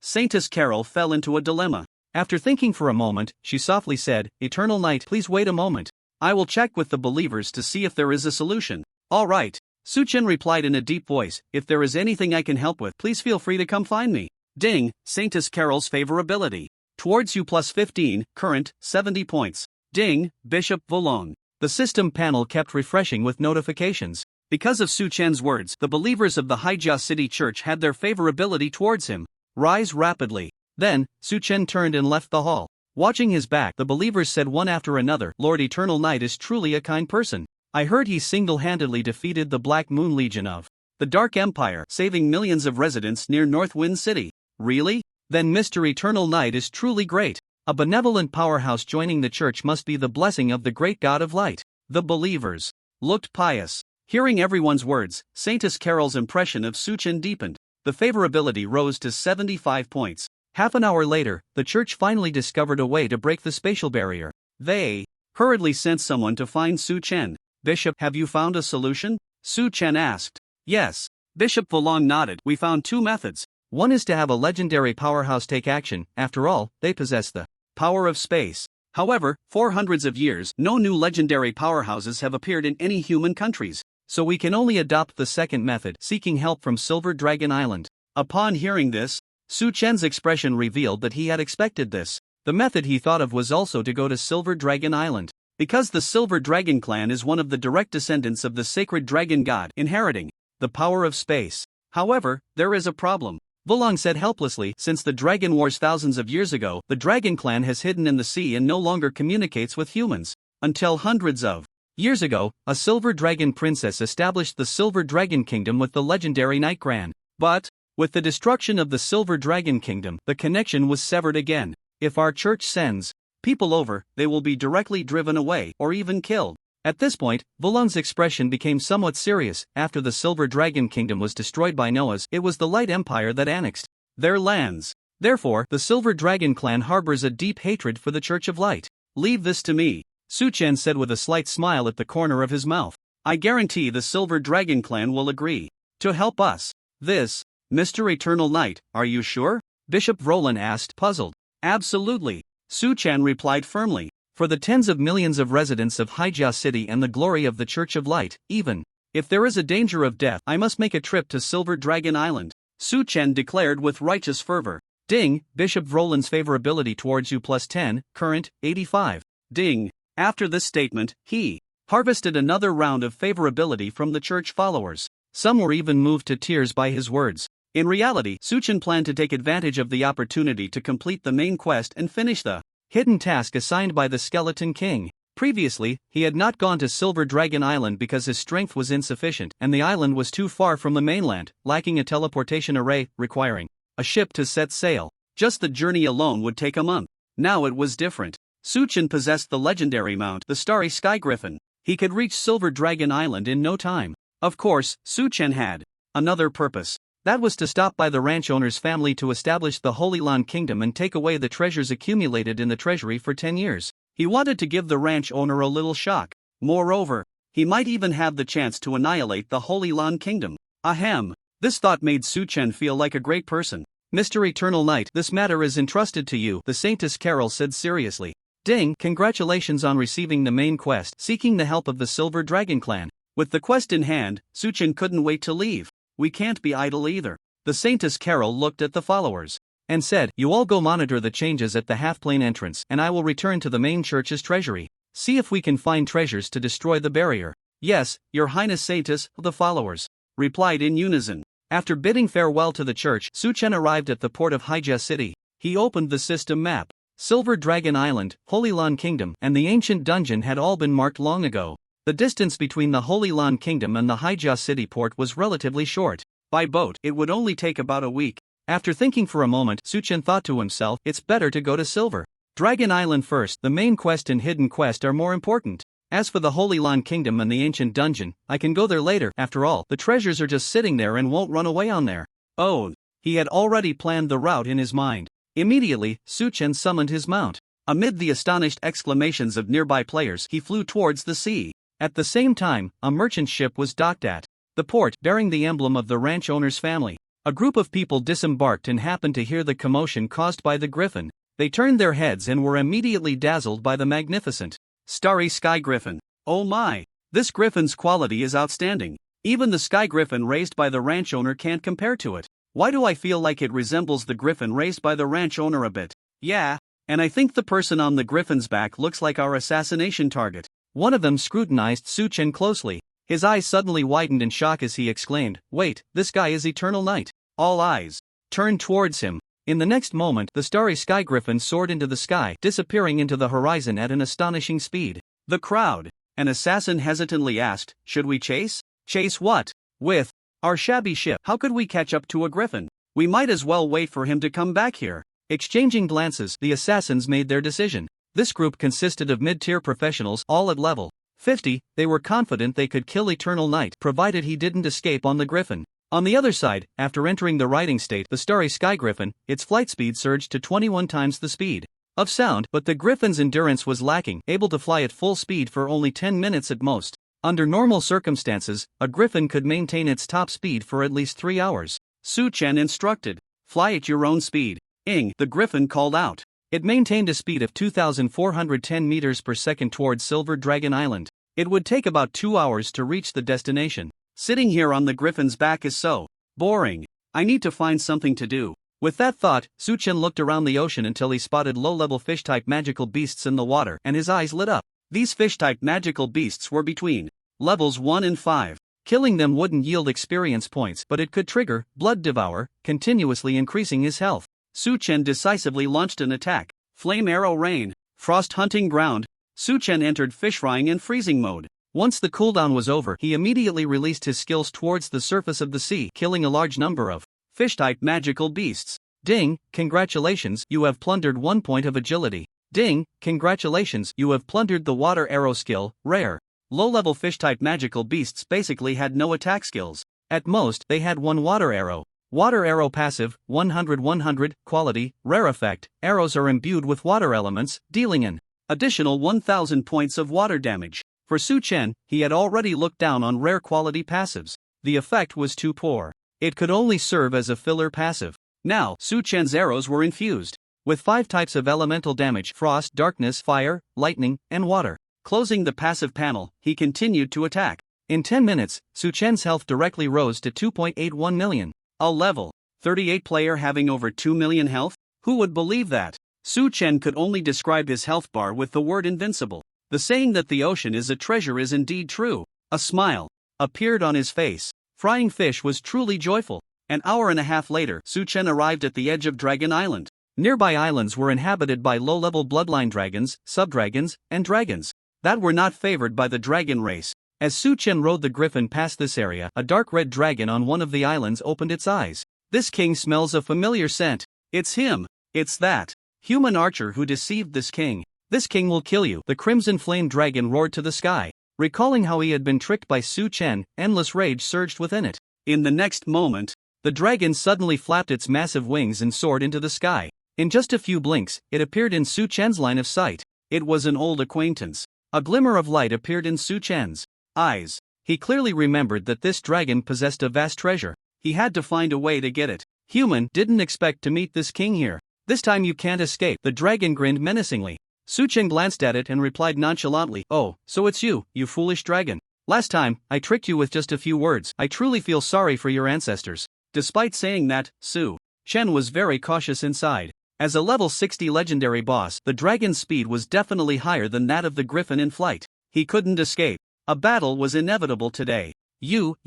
Saintess Carol fell into a dilemma. After thinking for a moment, she softly said, Eternal Knight, please wait a moment. I will check with the believers to see if there is a solution. All right. Su-chen replied in a deep voice, if there is anything I can help with, please feel free to come find me. Ding, Saintess Carol's favorability. Towards you plus 15, current, 70 points. Ding, Bishop Volong. The system panel kept refreshing with notifications. Because of Su-chen's words, the believers of the Haijia City Church had their favorability towards him rise rapidly. Then, Su-chen turned and left the hall. Watching his back, the believers said one after another, "Lord Eternal Knight is truly a kind person. I heard he single-handedly defeated the Black Moon Legion of the Dark Empire, saving millions of residents near Northwind City." Really? Then Mr. Eternal Knight is truly great. A benevolent powerhouse joining the church must be the blessing of the great God of light. The believers looked pious. Hearing everyone's words, Saintess Carol's impression of Suchen deepened. The favorability rose to 75 points. Half an hour later, the church finally discovered a way to break the spatial barrier. They hurriedly sent someone to find Su Chen. "Bishop, have you found a solution?" Su Chen asked. "Yes." Bishop Volong nodded. "We found two methods. One is to have a legendary powerhouse take action. After all, they possess the power of space. However, for hundreds of years, no new legendary powerhouses have appeared in any human countries. So we can only adopt the second method, seeking help from Silver Dragon Island." Upon hearing this, Su Chen's expression revealed that he had expected this. The method he thought of was also to go to Silver Dragon Island, because the Silver Dragon clan is one of the direct descendants of the sacred dragon god, inheriting the power of space. However, there is a problem, Volong said helplessly. Since the Dragon Wars thousands of years ago, the Dragon clan has hidden in the sea and no longer communicates with humans. Until hundreds of years ago, a Silver Dragon princess established the Silver Dragon Kingdom with the legendary Night Gran. But, with the destruction of the Silver Dragon Kingdom, the connection was severed again. If our church sends people over, they will be directly driven away, or even killed. At this point, Volong's expression became somewhat serious. After the Silver Dragon Kingdom was destroyed by Noah's, it was the Light Empire that annexed their lands. Therefore, the Silver Dragon clan harbors a deep hatred for the Church of Light. "Leave this to me," Su Chen said with a slight smile at the corner of his mouth. "I guarantee the Silver Dragon clan will agree to help us." "This, Mr. Eternal Knight, are you sure?" Bishop Roland asked, puzzled. "Absolutely," Su Chen replied firmly. "For the tens of millions of residents of Haijia City and the glory of the Church of Light, even if there is a danger of death, I must make a trip to Silver Dragon Island," Su Chen declared with righteous fervor. Ding, Bishop Roland's favorability towards you plus 10, current, 85. Ding. After this statement, he harvested another round of favorability from the church followers. Some were even moved to tears by his words. In reality, Su Chen planned to take advantage of the opportunity to complete the main quest and finish the hidden task assigned by the Skeleton King. Previously, he had not gone to Silver Dragon Island because his strength was insufficient and the island was too far from the mainland, lacking a teleportation array, requiring a ship to set sail. Just the journey alone would take a month. Now it was different. Su Chen possessed the legendary mount, the Starry Sky Griffin. He could reach Silver Dragon Island in no time. Of course, Su Chen had another purpose. That was to stop by the ranch owner's family to establish the Holy Land Kingdom and take away the treasures accumulated in the treasury for 10 years. He wanted to give the ranch owner a little shock. Moreover, he might even have the chance to annihilate the Holy Land Kingdom. Ahem. This thought made Su Chen feel like a great person. "Mr. Eternal Knight, this matter is entrusted to you," the Saintess Carol said seriously. "Ding, congratulations on receiving the main quest, seeking the help of the Silver Dragon clan." With the quest in hand, Su Chen couldn't wait to leave. "We can't be idle either." The Saintess Carol looked at the followers and said, "You all go monitor the changes at the half-plane entrance, and I will return to the main church's treasury. See if we can find treasures to destroy the barrier." "Yes, Your Highness Saintess," the followers replied in unison. After bidding farewell to the church, Su Chen arrived at the port of Haijia City. He opened the system map. Silver Dragon Island, Holy Land Kingdom, and the ancient dungeon had all been marked long ago. The distance between the Holy Land Kingdom and the Haijia City port was relatively short. By boat, it would only take about a week. After thinking for a moment, Su Chen thought to himself, it's better to go to Silver Dragon Island first. The main quest and hidden quest are more important. As for the Holy Land Kingdom and the ancient dungeon, I can go there later. After all, the treasures are just sitting there and won't run away on there. Oh, he had already planned the route in his mind. Immediately, Su Chen summoned his mount. Amid the astonished exclamations of nearby players, he flew towards the sea. At the same time, a merchant ship was docked at the port, bearing the emblem of the ranch owner's family. A group of people disembarked and happened to hear the commotion caused by the griffin. They turned their heads and were immediately dazzled by the magnificent Starry Sky Griffin. Oh my! This griffin's quality is outstanding. Even the sky griffin raised by the ranch owner can't compare to it. Why do I feel like it resembles the griffin raised by the ranch owner a bit? Yeah, and I think the person on the griffin's back looks like our assassination target. One of them scrutinized Su Chen closely. His eyes suddenly widened in shock as he exclaimed, "Wait, this guy is Eternal Knight." All eyes turned towards him. In the next moment, the starry sky griffin soared into the sky, disappearing into the horizon at an astonishing speed. The crowd. An assassin hesitantly asked, "Should we chase?" "Chase what?" "With our shabby ship. How could we catch up to a griffin? We might as well wait for him to come back here." Exchanging glances, the assassins made their decision. This group consisted of mid-tier professionals, all at level 50. They were confident they could kill Eternal Knight, provided he didn't escape on the griffin. On the other side, after entering the riding state, the starry sky griffin, its flight speed surged to 21 times the speed of sound, but the griffin's endurance was lacking, able to fly at full speed for only 10 minutes at most. Under normal circumstances, a griffin could maintain its top speed for at least 3 hours. Su Chen instructed, "Fly at your own speed." "Ing," the griffin called out. It maintained a speed of 2,410 meters per second towards Silver Dragon Island. It would take about 2 hours to reach the destination. "Sitting here on the griffin's back is so boring. I need to find something to do." With that thought, Su Chen looked around the ocean until he spotted low-level fish-type magical beasts in the water, and his eyes lit up. These fish-type magical beasts were between levels 1 and 5. Killing them wouldn't yield experience points, but it could trigger Blood Devour, continuously increasing his health. Su Chen decisively launched an attack. Flame Arrow Rain. Frost Hunting Ground. Su Chen entered fishfrying and freezing mode. Once the cooldown was over, he immediately released his skills towards the surface of the sea, killing a large number of fish-type magical beasts. Ding, congratulations, you have plundered 1 point of agility. Ding, congratulations, you have plundered the water arrow skill, rare. Low-level fish-type magical beasts basically had no attack skills. At most, they had one water arrow. Water arrow passive, 100-100, quality, rare effect, arrows are imbued with water elements, dealing an additional 1,000 points of water damage. For Su Chen, he had already looked down on rare quality passives. The effect was too poor. It could only serve as a filler passive. Now, Su Chen's arrows were infused with 5 types of elemental damage: frost, darkness, fire, lightning, and water. Closing the passive panel, he continued to attack. In 10 minutes, Su Chen's health directly rose to 2.81 million. A level 38 player having over 2 million health? Who would believe that? Su Chen could only describe his health bar with the word invincible. The saying that the ocean is a treasure is indeed true. A smile appeared on his face. Frying fish was truly joyful. An hour and a half later, Su Chen arrived at the edge of Dragon Island. Nearby islands were inhabited by low-level bloodline dragons, subdragons, and dragons that were not favored by the dragon race. As Su Chen rode the griffin past this area, a dark red dragon on one of the islands opened its eyes. "This king smells a familiar scent. It's him. It's that human archer who deceived this king. This king will kill you." The crimson flame dragon roared to the sky. Recalling how he had been tricked by Su Chen, endless rage surged within it. In the next moment, the dragon suddenly flapped its massive wings and soared into the sky. In just a few blinks, it appeared in Su Chen's line of sight. It was an old acquaintance. A glimmer of light appeared in Su Chen's eyes. He clearly remembered that this dragon possessed a vast treasure. He had to find a way to get it. "Human, didn't expect to meet this king here. This time you can't escape." The dragon grinned menacingly. Su Chen glanced at it and replied nonchalantly, "Oh, so it's you, you foolish dragon. Last time, I tricked you with just a few words. I truly feel sorry for your ancestors." Despite saying that, Su Chen was very cautious inside. As a level 60 legendary boss, the dragon's speed was definitely higher than that of the griffin in flight. He couldn't escape. A battle was inevitable today. You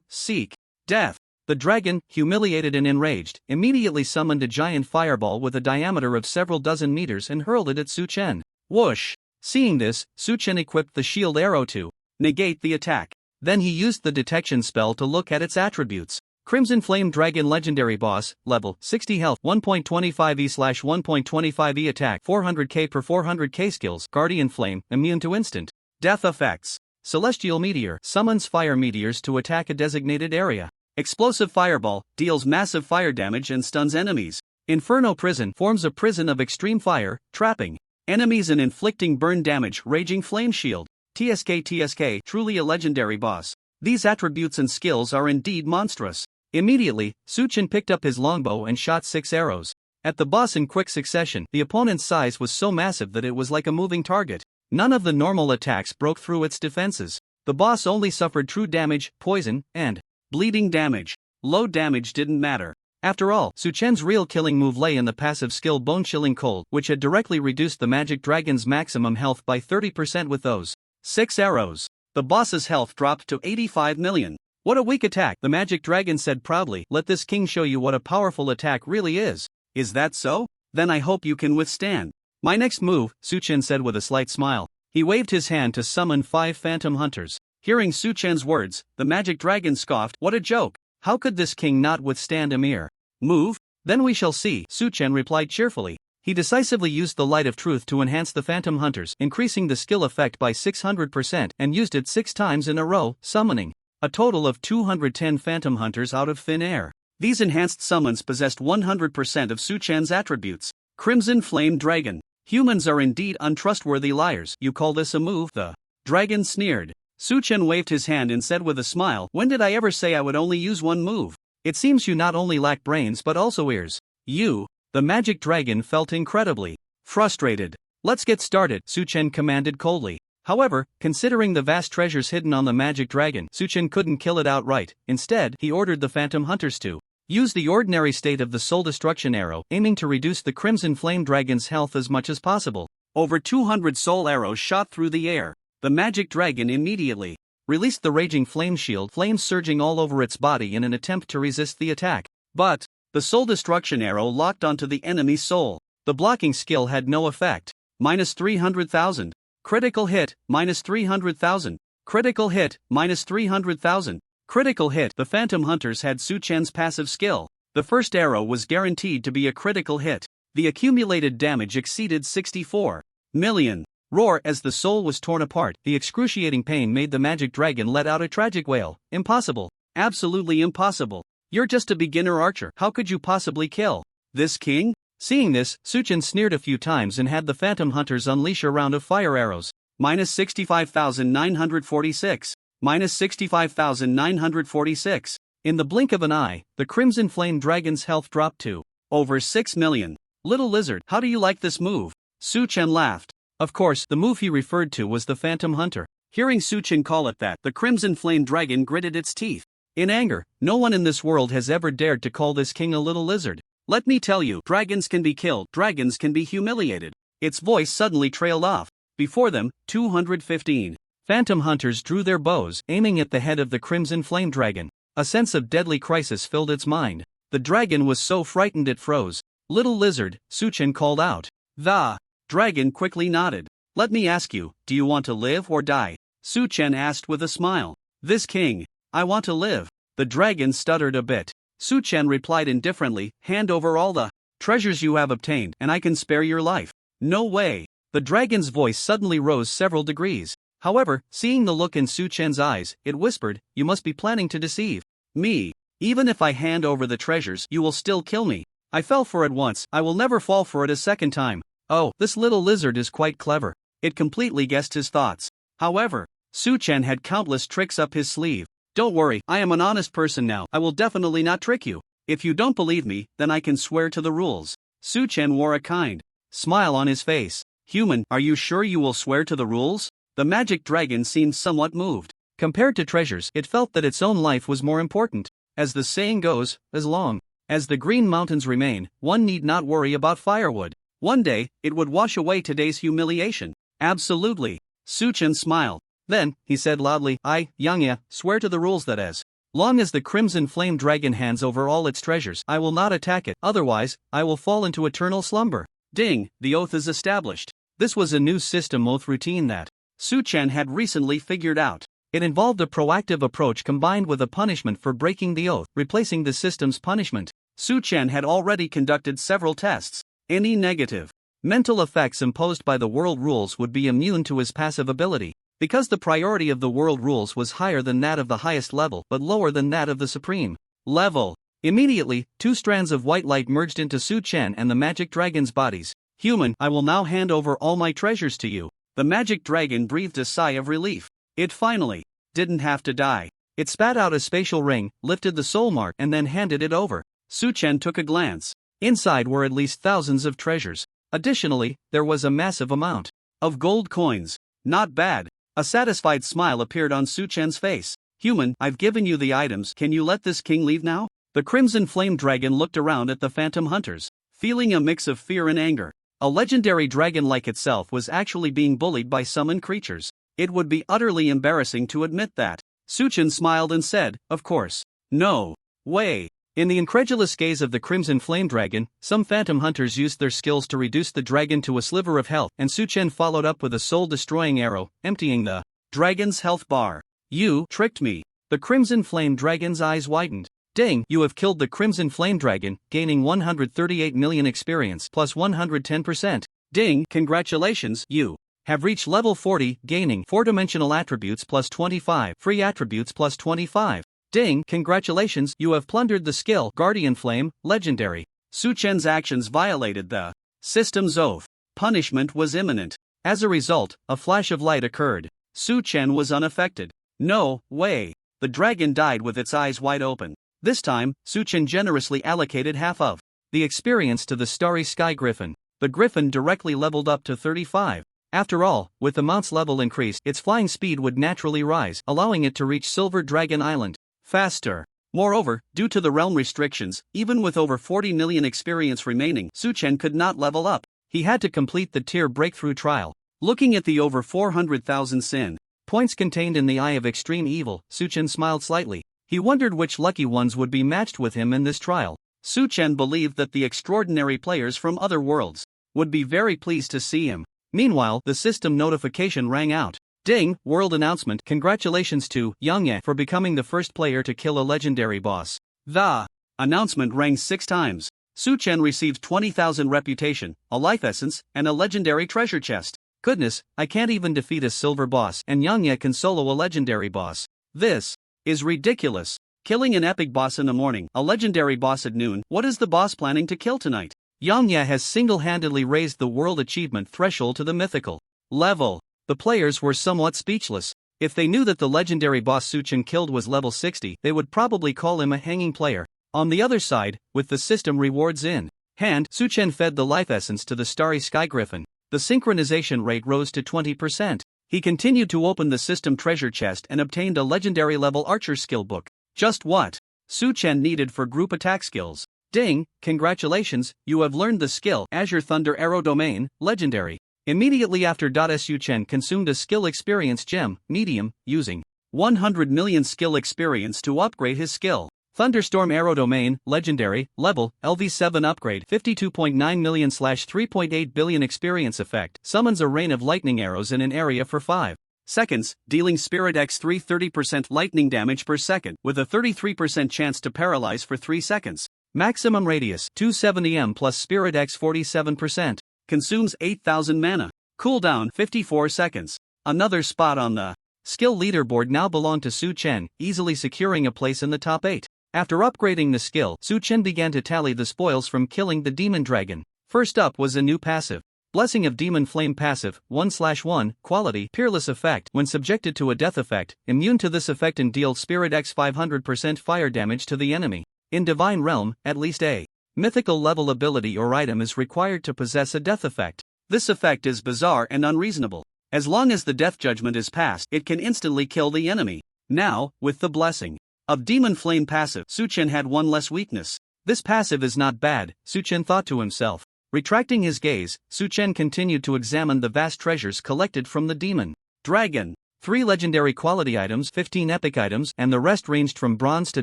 seek death." The dragon, humiliated and enraged, immediately summoned a giant fireball with a diameter of several dozen meters and hurled it at Su Chen. Whoosh! Seeing this, Su Chen equipped the shield arrow to negate the attack. Then he used the detection spell to look at its attributes. Crimson Flame Dragon Legendary Boss, level 60 health, 1.25e/1.25e attack, 400k per 400k skills, Guardian Flame, immune to instant death effects. Celestial Meteor summons fire meteors to attack a designated area. Explosive Fireball deals massive fire damage and stuns enemies. Inferno Prison forms a prison of extreme fire, trapping enemies and inflicting burn damage. Raging Flame Shield. TSK, truly a legendary boss. These attributes and skills are indeed monstrous. Immediately, Su Chen picked up his longbow and shot 6 arrows at the boss in quick succession. The opponent's size was so massive that it was like a moving target. None of the normal attacks broke through its defenses. The boss only suffered true damage, poison, and bleeding damage. Low damage didn't matter. After all, Su Chen's real killing move lay in the passive skill Bone Chilling Cold, which had directly reduced the magic dragon's maximum health by 30% with those 6 arrows. The boss's health dropped to 85 million. "What a weak attack," the magic dragon said proudly. "Let this king show you what a powerful attack really is." Is that so? Then I hope you can withstand. My next move, Suchen said with a slight smile. He waved his hand to summon 5 phantom hunters. Hearing Suchen's words, the magic dragon scoffed. What a joke! How could this king not withstand a mere move? Then we shall see, Suchen replied cheerfully. He decisively used the light of truth to enhance the phantom hunters, increasing the skill effect by 600% and used it 6 times in a row, summoning a total of 210 phantom hunters out of thin air. These enhanced summons possessed 100% of Suchen's attributes. Crimson Flame Dragon. Humans are indeed untrustworthy liars. You call this a move? The dragon sneered. Suchen waved his hand and said with a smile, when did I ever say I would only use one move? It seems you not only lack brains but also ears. The magic dragon felt incredibly frustrated. Let's get started, Suchen commanded coldly. However, considering the vast treasures hidden on the magic dragon, Suchen couldn't kill it outright. Instead, he ordered the phantom hunters to use the ordinary state of the soul destruction arrow, aiming to reduce the crimson flame dragon's health as much as possible. Over 200 soul arrows shot through the air. The magic dragon immediately released the raging flame shield, flames surging all over its body in an attempt to resist the attack. But the soul destruction arrow locked onto the enemy's soul. The blocking skill had no effect. Minus 300,000. Critical hit, minus 300,000. Critical hit, minus 300,000. Critical hit. The phantom hunters had Suchen's passive skill. The first arrow was guaranteed to be a critical hit. The accumulated damage exceeded 64 million. Roar as the soul was torn apart. The excruciating pain made the magic dragon let out a tragic wail. Impossible. Absolutely impossible. You're just a beginner archer. How could you possibly kill this king? Seeing this, Suchen sneered a few times and had the phantom hunters unleash a round of fire arrows. Minus 65,946. Minus 65,946. In the blink of an eye, the crimson flame dragon's health dropped to over 6 million. Little lizard, how do you like this move? Suchen laughed. Of course, the move he referred to was the phantom hunter. Hearing Suchen call it that, the crimson flame dragon gritted its teeth. In anger, no one in this world has ever dared to call this king a little lizard. Let me tell you, dragons can be killed, dragons can be humiliated. Its voice suddenly trailed off. Before them, 215 phantom hunters drew their bows, aiming at the head of the crimson flame dragon. A sense of deadly crisis filled its mind. The dragon was so frightened it froze. Little lizard, Suchen called out. The dragon quickly nodded. Let me ask you, do you want to live or die? Suchen asked with a smile. This king, I want to live. The dragon stuttered a bit. Suchen replied indifferently, hand over all the treasures you have obtained, and I can spare your life. No way. The dragon's voice suddenly rose several degrees. However, seeing the look in Suchen's eyes, it whispered, you must be planning to deceive me. Even if I hand over the treasures, you will still kill me. I fell for it once, I will never fall for it a second time. Oh, this little lizard is quite clever. It completely guessed his thoughts. However, Suchen had countless tricks up his sleeve. Don't worry, I am an honest person now. I will definitely not trick you. If you don't believe me, then I can swear to the rules. Suchen wore a kind smile on his face. Human, are you sure you will swear to the rules? The magic dragon seemed somewhat moved. Compared to treasures, it felt that its own life was more important. As the saying goes, as long as the green mountains remain, one need not worry about firewood. One day, it would wash away today's humiliation. Absolutely. Suchen smiled. Then, he said loudly, I, Yangya, swear to the rules that as long as the crimson flame dragon hands over all its treasures, I will not attack it, otherwise, I will fall into eternal slumber. Ding, the oath is established. This was a new system oath routine that Suchen had recently figured out. It involved a proactive approach combined with a punishment for breaking the oath, replacing the system's punishment. Suchen had already conducted several tests. Any negative mental effects imposed by the world rules would be immune to his passive ability. Because the priority of the world rules was higher than that of the highest level but lower than that of the supreme level. Immediately, 2 strands of white light merged into Suchen and the magic dragon's bodies. Human, I will now hand over all my treasures to you. The magic dragon breathed a sigh of relief. It finally didn't have to die. It spat out a spatial ring, lifted the soul mark and then handed it over. Suchen took a glance. Inside were at least thousands of treasures. Additionally, there was a massive amount of gold coins. Not bad. A satisfied smile appeared on Suchen's face. Human, I've given you the items, can you let this king leave now? The crimson flame dragon looked around at the phantom hunters, feeling a mix of fear and anger. A legendary dragon like itself was actually being bullied by summoned creatures. It would be utterly embarrassing to admit that. Suchen smiled and said, of course. No way. In the incredulous gaze of the Crimson Flame Dragon, some phantom hunters used their skills to reduce the dragon to a sliver of health, and Su Chen followed up with a soul-destroying arrow, emptying the dragon's health bar. You tricked me. The Crimson Flame Dragon's eyes widened. Dang, you have killed the Crimson Flame Dragon, gaining 138 million experience plus 110%. Ding, congratulations, you have reached level 40, gaining 4-dimensional attributes plus 25, free attributes plus 25. Ding, congratulations, you have plundered the skill Guardian Flame, legendary. Su Chen's actions violated the system's oath. Punishment was imminent. As a result, a flash of light occurred. Su Chen was unaffected. No way. The dragon died with its eyes wide open. This time, Su Chen generously allocated half of the experience to the Starry Sky Griffin. The Griffin directly leveled up to 35. After all, with the mount's level increased, its flying speed would naturally rise, allowing it to reach Silver Dragon Island faster. Moreover, due to the realm restrictions, even with over 40 million experience remaining, Su Chen could not level up. He had to complete the tier breakthrough trial. Looking at the over 400,000 sin points contained in the Eye of Extreme Evil, Su Chen smiled slightly. He wondered which lucky ones would be matched with him in this trial. Su Chen believed that the extraordinary players from other worlds would be very pleased to see him. Meanwhile, the system notification rang out. Ding, world announcement, congratulations to Yang Ye for becoming the first player to kill a legendary boss. The announcement rang 6 times. Su Chen received 20,000 reputation, a life essence, and a legendary treasure chest. Goodness, I can't even defeat a silver boss, and Yang Ye can solo a legendary boss. This is ridiculous. Killing an epic boss in the morning, a legendary boss at noon. What is the boss planning to kill tonight? Yang Ye has single-handedly raised the world achievement threshold to the mythical level. The players were somewhat speechless. If they knew that the legendary boss Su Chen killed was level 60, they would probably call him a hanging player. On the other side, with the system rewards in hand, Su Chen fed the life essence to the Starry Sky Griffin. The synchronization rate rose to 20%. He continued to open the system treasure chest and obtained a legendary level archer skill book. Just what Su Chen needed for group attack skills. Ding, congratulations, you have learned the skill Azure Thunder Arrow Domain, legendary. Immediately after Su Chen consumed a skill experience gem, medium, using 100 million skill experience to upgrade his skill. Thunderstorm Arrow Domain, legendary, level, LV7 upgrade, 52.9 million / 3.8 billion experience effect, summons a rain of lightning arrows in an area for 5 seconds, dealing Spirit X3 30% lightning damage per second, with a 33% chance to paralyze for 3 seconds. Maximum radius, 270 m plus Spirit X 47%. Consumes 8,000 mana. Cooldown 54 seconds. Another spot on the skill leaderboard now belonged to Su Chen, easily securing a place in the top 8. After upgrading the skill, Su Chen began to tally the spoils from killing the demon dragon. First up was a new passive. Blessing of Demon Flame passive, 1/1, quality, peerless effect. When subjected to a death effect, immune to this effect and deal Spirit X 500% fire damage to the enemy. In Divine Realm, at least a mythical level ability or item is required to possess a death effect. This effect is bizarre and unreasonable. As long as the death judgment is passed, it can instantly kill the enemy. Now, with the blessing of Demon Flame passive, Su Chen had one less weakness. This passive is not bad, Su Chen thought to himself. Retracting his gaze, Su Chen continued to examine the vast treasures collected from the demon dragon. 3 legendary quality items, 15 epic items, and the rest ranged from bronze to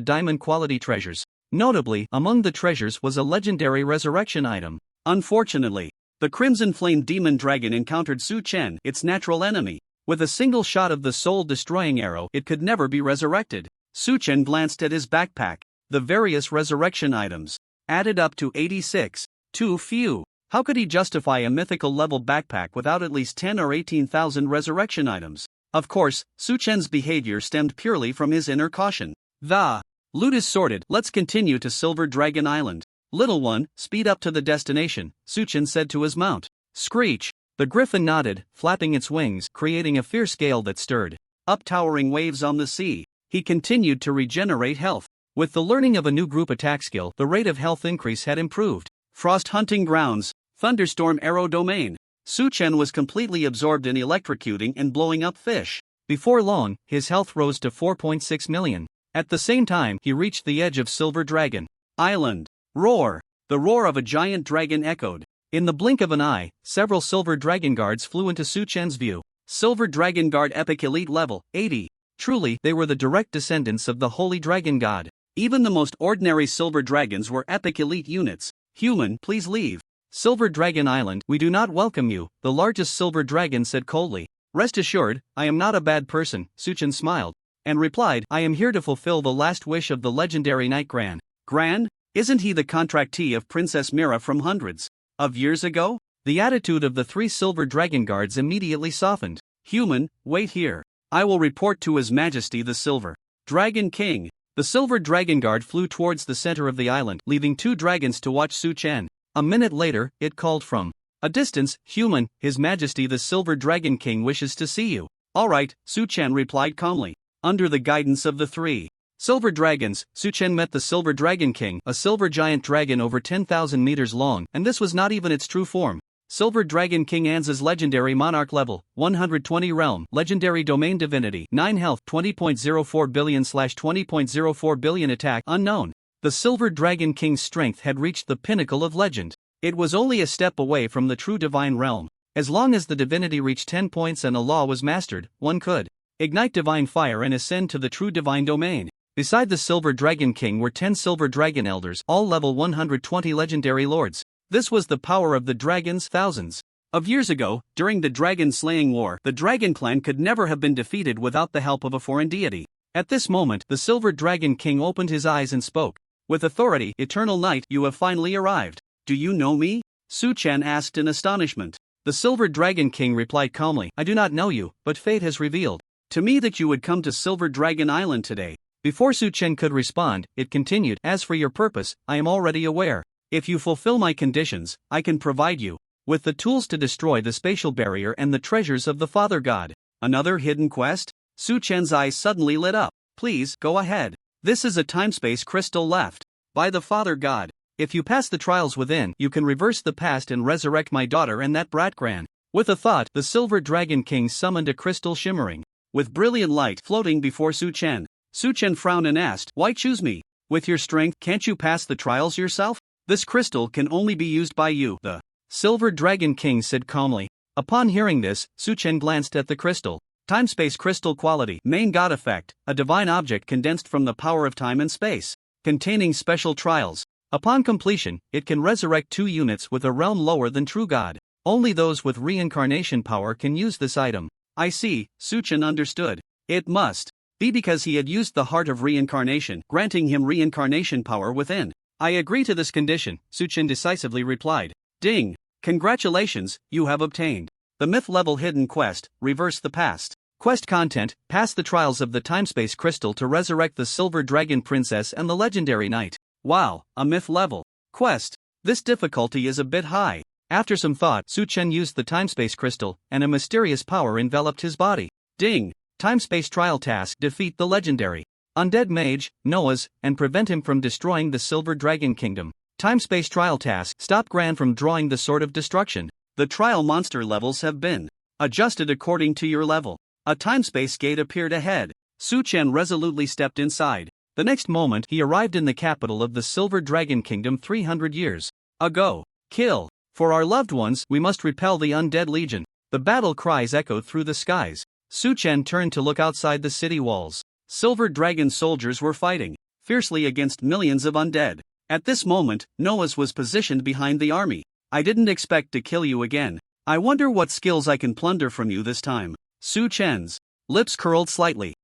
diamond quality treasures. Notably, among the treasures was a legendary resurrection item. Unfortunately, the Crimson Flame Demon Dragon encountered Su Chen, its natural enemy. With a single shot of the soul-destroying arrow, it could never be resurrected. Su Chen glanced at his backpack. The various resurrection items added up to 86. Too few. How could he justify a mythical level backpack without at least 10 or 18,000 resurrection items? Of course, Su Chen's behavior stemmed purely from his inner caution. The loot is sorted, let's continue to Silver Dragon Island. Little one, speed up to the destination, Su Chen said to his mount. Screech. The griffin nodded, flapping its wings, creating a fierce gale that stirred up towering waves on the sea. He continued to regenerate health. With the learning of a new group attack skill, the rate of health increase had improved. Frost Hunting Grounds, Thunderstorm Arrow Domain. Su Chen was completely absorbed in electrocuting and blowing up fish. Before long, his health rose to 4.6 million. At the same time, he reached the edge of Silver Dragon Island. Roar! The roar of a giant dragon echoed. In the blink of an eye, several Silver Dragon Guards flew into Su Chen's view. Silver Dragon Guard Epic Elite Level, 80. Truly, they were the direct descendants of the Holy Dragon God. Even the most ordinary silver dragons were epic elite units. Human, please leave. Silver Dragon Island, we do not welcome you, the largest silver dragon said coldly. Rest assured, I am not a bad person, Suchen smiled, and replied, I am here to fulfill the last wish of the legendary Knight Gran. Gran? Isn't he the contractee of Princess Mira from hundreds of years ago? The attitude of the 3 silver dragon guards immediately softened. Human, wait here. I will report to His Majesty the Silver Dragon King. The silver dragon guard flew towards the center of the island, leaving 2 dragons to watch Su Chen. A minute later, it called from a distance, Human, His Majesty the Silver Dragon King wishes to see you. All right, Su Chen replied calmly. Under the guidance of the 3 silver dragons, Su Chen met the Silver Dragon King, a silver giant dragon over 10,000 meters long, and this was not even its true form. Silver Dragon King Anza's legendary monarch level, 120 realm, legendary domain divinity, 9 health, 20.04 billion/20.04 billion attack, unknown. The Silver Dragon King's strength had reached the pinnacle of legend. It was only a step away from the true divine realm. As long as the divinity reached 10 points and a law was mastered, one could ignite divine fire and ascend to the true divine domain. Beside the Silver Dragon King were 10 silver dragon elders, all level 120 legendary lords. This was the power of the dragons. Thousands of years ago, during the dragon slaying war, the dragon clan could never have been defeated without the help of a foreign deity. At this moment, the Silver Dragon King opened his eyes and spoke. With authority, Eternal Knight, you have finally arrived. Do you know me? Su Chen asked in astonishment. The Silver Dragon King replied calmly, I do not know you, but fate has revealed to me that you would come to Silver Dragon Island today. Before Su Chen could respond, it continued, as for your purpose, I am already aware. If you fulfill my conditions, I can provide you with the tools to destroy the spatial barrier and the treasures of the Father God. Another hidden quest? Su Chen's eyes suddenly lit up. Please, go ahead. This is a time-space crystal left by the Father God. If you pass the trials within, you can reverse the past and resurrect my daughter and that brat Gran. With a thought, the Silver Dragon King summoned a crystal shimmering with brilliant light floating before Su Chen. Su Chen frowned and asked, why choose me? With your strength, can't you pass the trials yourself? This crystal can only be used by you, the Silver Dragon King said calmly. Upon hearing this, Su Chen glanced at the crystal. Time-space crystal quality, main god effect, a divine object condensed from the power of time and space, containing special trials. Upon completion, it can resurrect 2 units with a realm lower than true god. Only those with reincarnation power can use this item. I see, Su Chen understood. It must be because he had used the heart of reincarnation, granting him reincarnation power within. I agree to this condition, Su Chen decisively replied. Ding! Congratulations, you have obtained the myth-level hidden quest, Reverse the Past. Quest content, pass the trials of the time-space crystal to resurrect the Silver Dragon Princess and the legendary knight. Wow, a myth-level quest. This difficulty is a bit high. After some thought, Su Chen used the time-space crystal, and a mysterious power enveloped his body. Ding! Time-space trial task, defeat the legendary undead mage, Noah's, and prevent him from destroying the Silver Dragon Kingdom. Time-space trial task, stop Gran from drawing the Sword of Destruction. The trial monster levels have been adjusted according to your level. A time-space gate appeared ahead. Su Chen resolutely stepped inside. The next moment, he arrived in the capital of the Silver Dragon Kingdom 300 years ago. Kill. For our loved ones, we must repel the undead legion. The battle cries echoed through the skies. Su Chen turned to look outside the city walls. Silver Dragon soldiers were fighting fiercely against millions of undead. At this moment, Noah's was positioned behind the army. I didn't expect to kill you again. I wonder what skills I can plunder from you this time. Su Chen's lips curled slightly. ?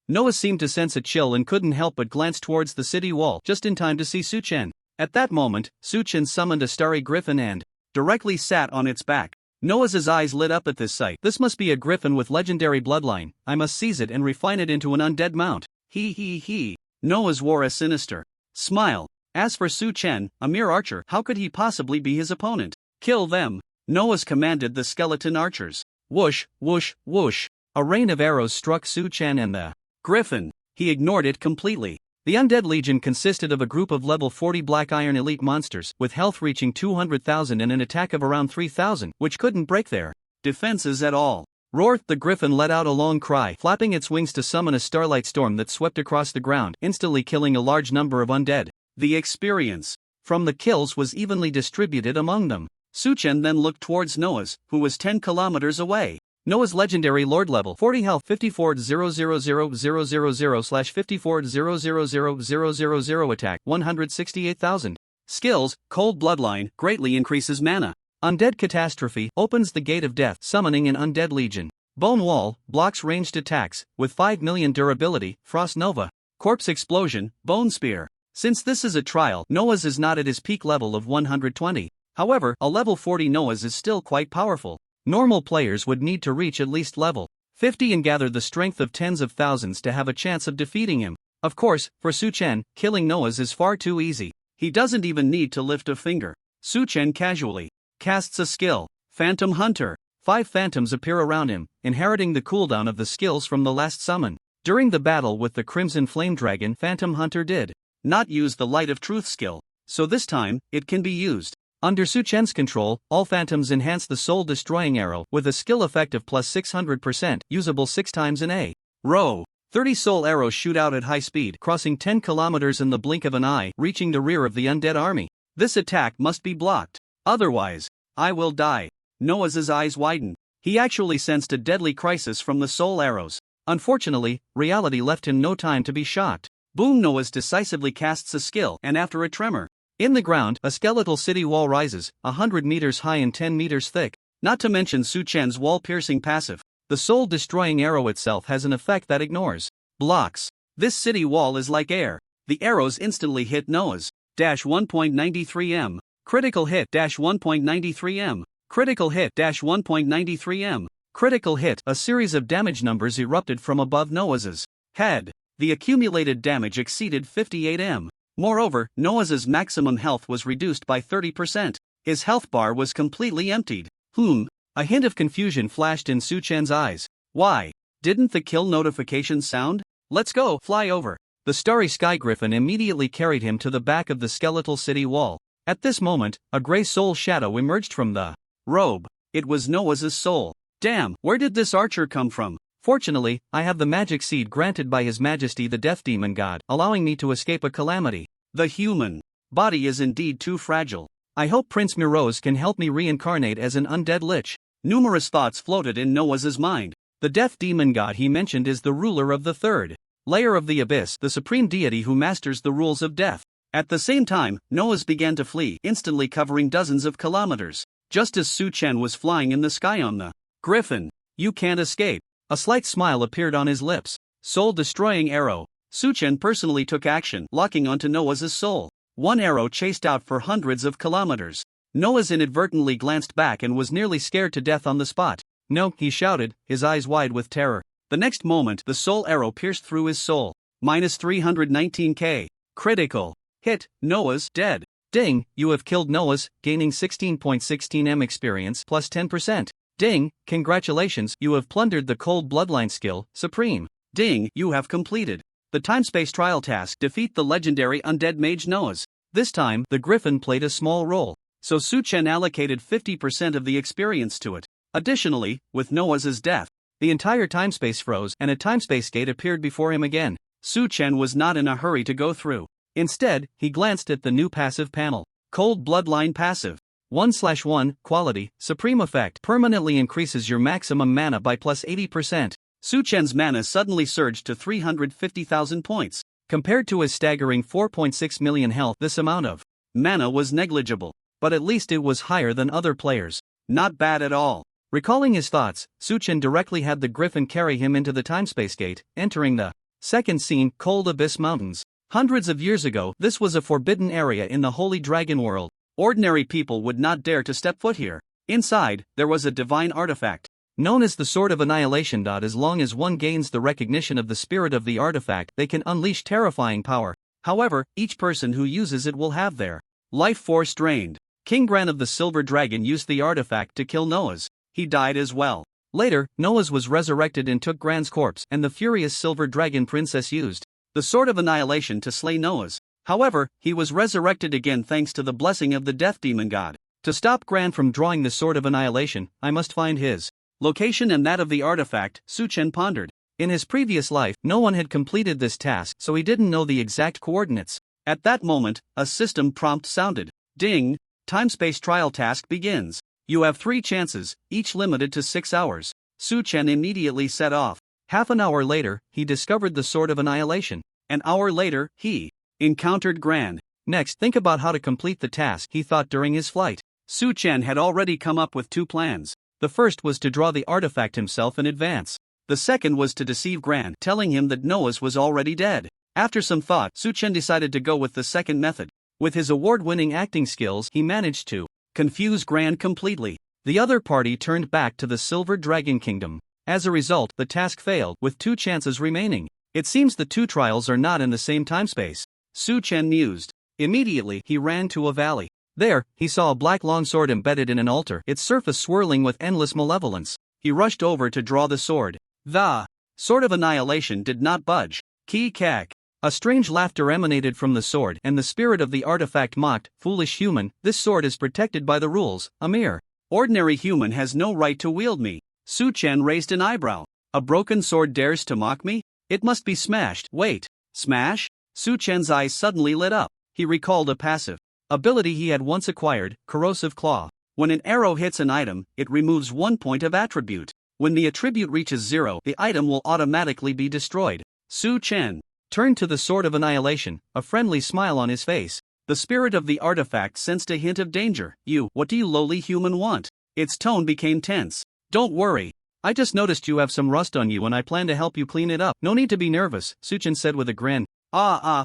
Noah seemed to sense a chill and couldn't help but glance towards the city wall just in time to see Su Chen. At that moment, Su Chen summoned a starry griffin and directly sat on its back. Noah's eyes lit up at this sight. This must be a griffin with legendary bloodline. I must seize it and refine it into an undead mount. He. Noah's wore a sinister smile. As for Su Chen, a mere archer, how could he possibly be his opponent? Kill them. Noah's commanded the skeleton archers. Whoosh, whoosh, whoosh. A rain of arrows struck Su Chen and the griffin. He ignored it completely. The Undead Legion consisted of a group of level 40 Black Iron elite monsters, with health reaching 200,000 and an attack of around 3,000, which couldn't break their defenses at all. Roar! The griffin let out a long cry, flapping its wings to summon a starlight storm that swept across the ground, instantly killing a large number of undead. The experience from the kills was evenly distributed among them. Su Chen then looked towards Noah's, who was 10 kilometers away. Noah's legendary Lord level 40 health 54,000,000/54,000,000 attack 168,000. Skills, Cold Bloodline, greatly increases mana. Undead Catastrophe opens the Gate of Death, summoning an Undead Legion. Bone Wall blocks ranged attacks, with 5 million durability. Frost Nova. Corpse Explosion, Bone Spear. Since this is a trial, Noah's is not at his peak level of 120. However, a level 40 Noah's is still quite powerful. Normal players would need to reach at least level 50 and gather the strength of tens of thousands to have a chance of defeating him. Of course, for Su Chen, killing Noah's is far too easy. He doesn't even need to lift a finger. Su Chen casually casts a skill, Phantom Hunter. 5 phantoms appear around him, inheriting the cooldown of the skills from the last summon. During the battle with the Crimson Flame Dragon, Phantom Hunter did not use the Light of Truth skill, so this time, it can be used. Under Su Chen's control, all phantoms enhance the soul-destroying arrow with a skill effect of plus 600%, usable 6 times in a row. 30 soul arrows shoot out at high speed, crossing 10 kilometers in the blink of an eye, reaching the rear of the undead army. This attack must be blocked. Otherwise, I will die. Noah's eyes widen. He actually sensed a deadly crisis from the soul arrows. Unfortunately, reality left him no time to be shocked. Boom! Noah's decisively casts a skill, and after a tremor, in the ground, a skeletal city wall rises, 100 meters high and 10 meters thick. Not to mention Su Chen's wall-piercing passive. The soul-destroying arrow itself has an effect that ignores blocks. This city wall is like air. The arrows instantly hit Noah's. 1.93 m. Critical hit. 1.93 m. Critical hit. 1.93 m. Critical hit. A series of damage numbers erupted from above Noah's head. The accumulated damage exceeded 58 m. Moreover, Noah's maximum health was reduced by 30%. His health bar was completely emptied. A hint of confusion flashed in Su Chen's eyes. Why? Didn't the kill notification sound? Let's go, fly over. The starry sky griffin immediately carried him to the back of the skeletal city wall. At this moment, a gray soul shadow emerged from the robe. It was Noah's soul. Damn, where did this archer come from? Fortunately, I have the magic seed granted by His Majesty the Death Demon God, allowing me to escape a calamity. The human body is indeed too fragile. I hope Prince Miroz can help me reincarnate as an undead lich. Numerous thoughts floated in Noah's mind. The Death Demon God he mentioned is the ruler of the third layer of the abyss, the supreme deity who masters the rules of death. At the same time, Noah's began to flee, instantly covering dozens of kilometers. Just as Su Chen was flying in the sky on the griffin. You can't escape. A slight smile appeared on his lips. Soul-destroying arrow. Su Chen personally took action, locking onto Noah's soul. One arrow chased out for hundreds of kilometers. Noah's inadvertently glanced back and was nearly scared to death on the spot. No, he shouted, his eyes wide with terror. The next moment, the soul arrow pierced through his soul. Minus 319k. Critical hit. Noah's dead. Ding, you have killed Noah's, gaining 16.16 m experience plus 10%. Ding, congratulations, you have plundered the Cold Bloodline skill, Supreme. Ding, you have completed the time-space trial task. Defeat the legendary undead mage Noah's. This time, the griffin played a small role, so Su Chen allocated 50% of the experience to it. Additionally, with Noah's death, the entire time-space froze and a time-space gate appeared before him again. Su Chen was not in a hurry to go through. Instead, he glanced at the new passive panel. Cold Bloodline passive. 1/1, quality, supreme effect, permanently increases your maximum mana by plus 80%. Su Chen's mana suddenly surged to 350,000 points. Compared to his staggering 4.6 million health, this amount of mana was negligible. But at least it was higher than other players. Not bad at all. Recalling his thoughts, Su Chen directly had the griffin carry him into the time-space gate, entering the second scene, Cold Abyss Mountains. Hundreds of years ago, this was a forbidden area in the Holy Dragon World. Ordinary people would not dare to step foot here. Inside, there was a divine artifact known as the Sword of Annihilation. As long as one gains the recognition of the spirit of the artifact, they can unleash terrifying power. However, each person who uses it will have their life force drained. King Gran of the Silver Dragon used the artifact to kill Noah's. He died as well. Later, Noah's was resurrected and took Gran's corpse, and the furious Silver Dragon Princess used the Sword of Annihilation to slay Noah's. However, he was resurrected again thanks to the blessing of the Death Demon God. To stop Gran from drawing the Sword of Annihilation, I must find his location and that of the artifact, Su Chen pondered. In his previous life, no one had completed this task, so he didn't know the exact coordinates. At that moment, a system prompt sounded. Ding! Time-space trial task begins. You have 3 chances, each limited to 6 hours. Su Chen immediately set off. Half an hour later, he discovered the Sword of Annihilation. An hour later, he encountered Gran. Next, think about how to complete the task, he thought during his flight. Su Chen had already come up with 2 plans. The first was to draw the artifact himself in advance. The second was to deceive Gran, telling him that Noah's was already dead. After some thought, Su Chen decided to go with the second method. With his award-winning acting skills, he managed to confuse Gran completely. The other party turned back to the Silver Dragon Kingdom. As a result, the task failed, with 2 chances remaining. It seems the 2 trials are not in the same timespace. Su Chen mused. Immediately, he ran to a valley. There, he saw a black longsword embedded in an altar, its surface swirling with endless malevolence. He rushed over to draw the sword. The Sword of Annihilation did not budge. Kee-kak. A strange laughter emanated from the sword, and the spirit of the artifact mocked, "Foolish human, this sword is protected by the rules, a mere ordinary human has no right to wield me." Su Chen raised an eyebrow. A broken sword dares to mock me? It must be smashed. Wait. Smash? Su Chen's eyes suddenly lit up. He recalled a passive ability he had once acquired, Corrosive Claw. When an arrow hits an item, it removes 1 point of attribute. When the attribute reaches 0, the item will automatically be destroyed. Su Chen turned to the Sword of Annihilation, a friendly smile on his face. The spirit of the artifact sensed a hint of danger. What do you lowly human want? Its tone became tense. Don't worry. I just noticed you have some rust on you and I plan to help you clean it up. No need to be nervous, Su Chen said with a grin.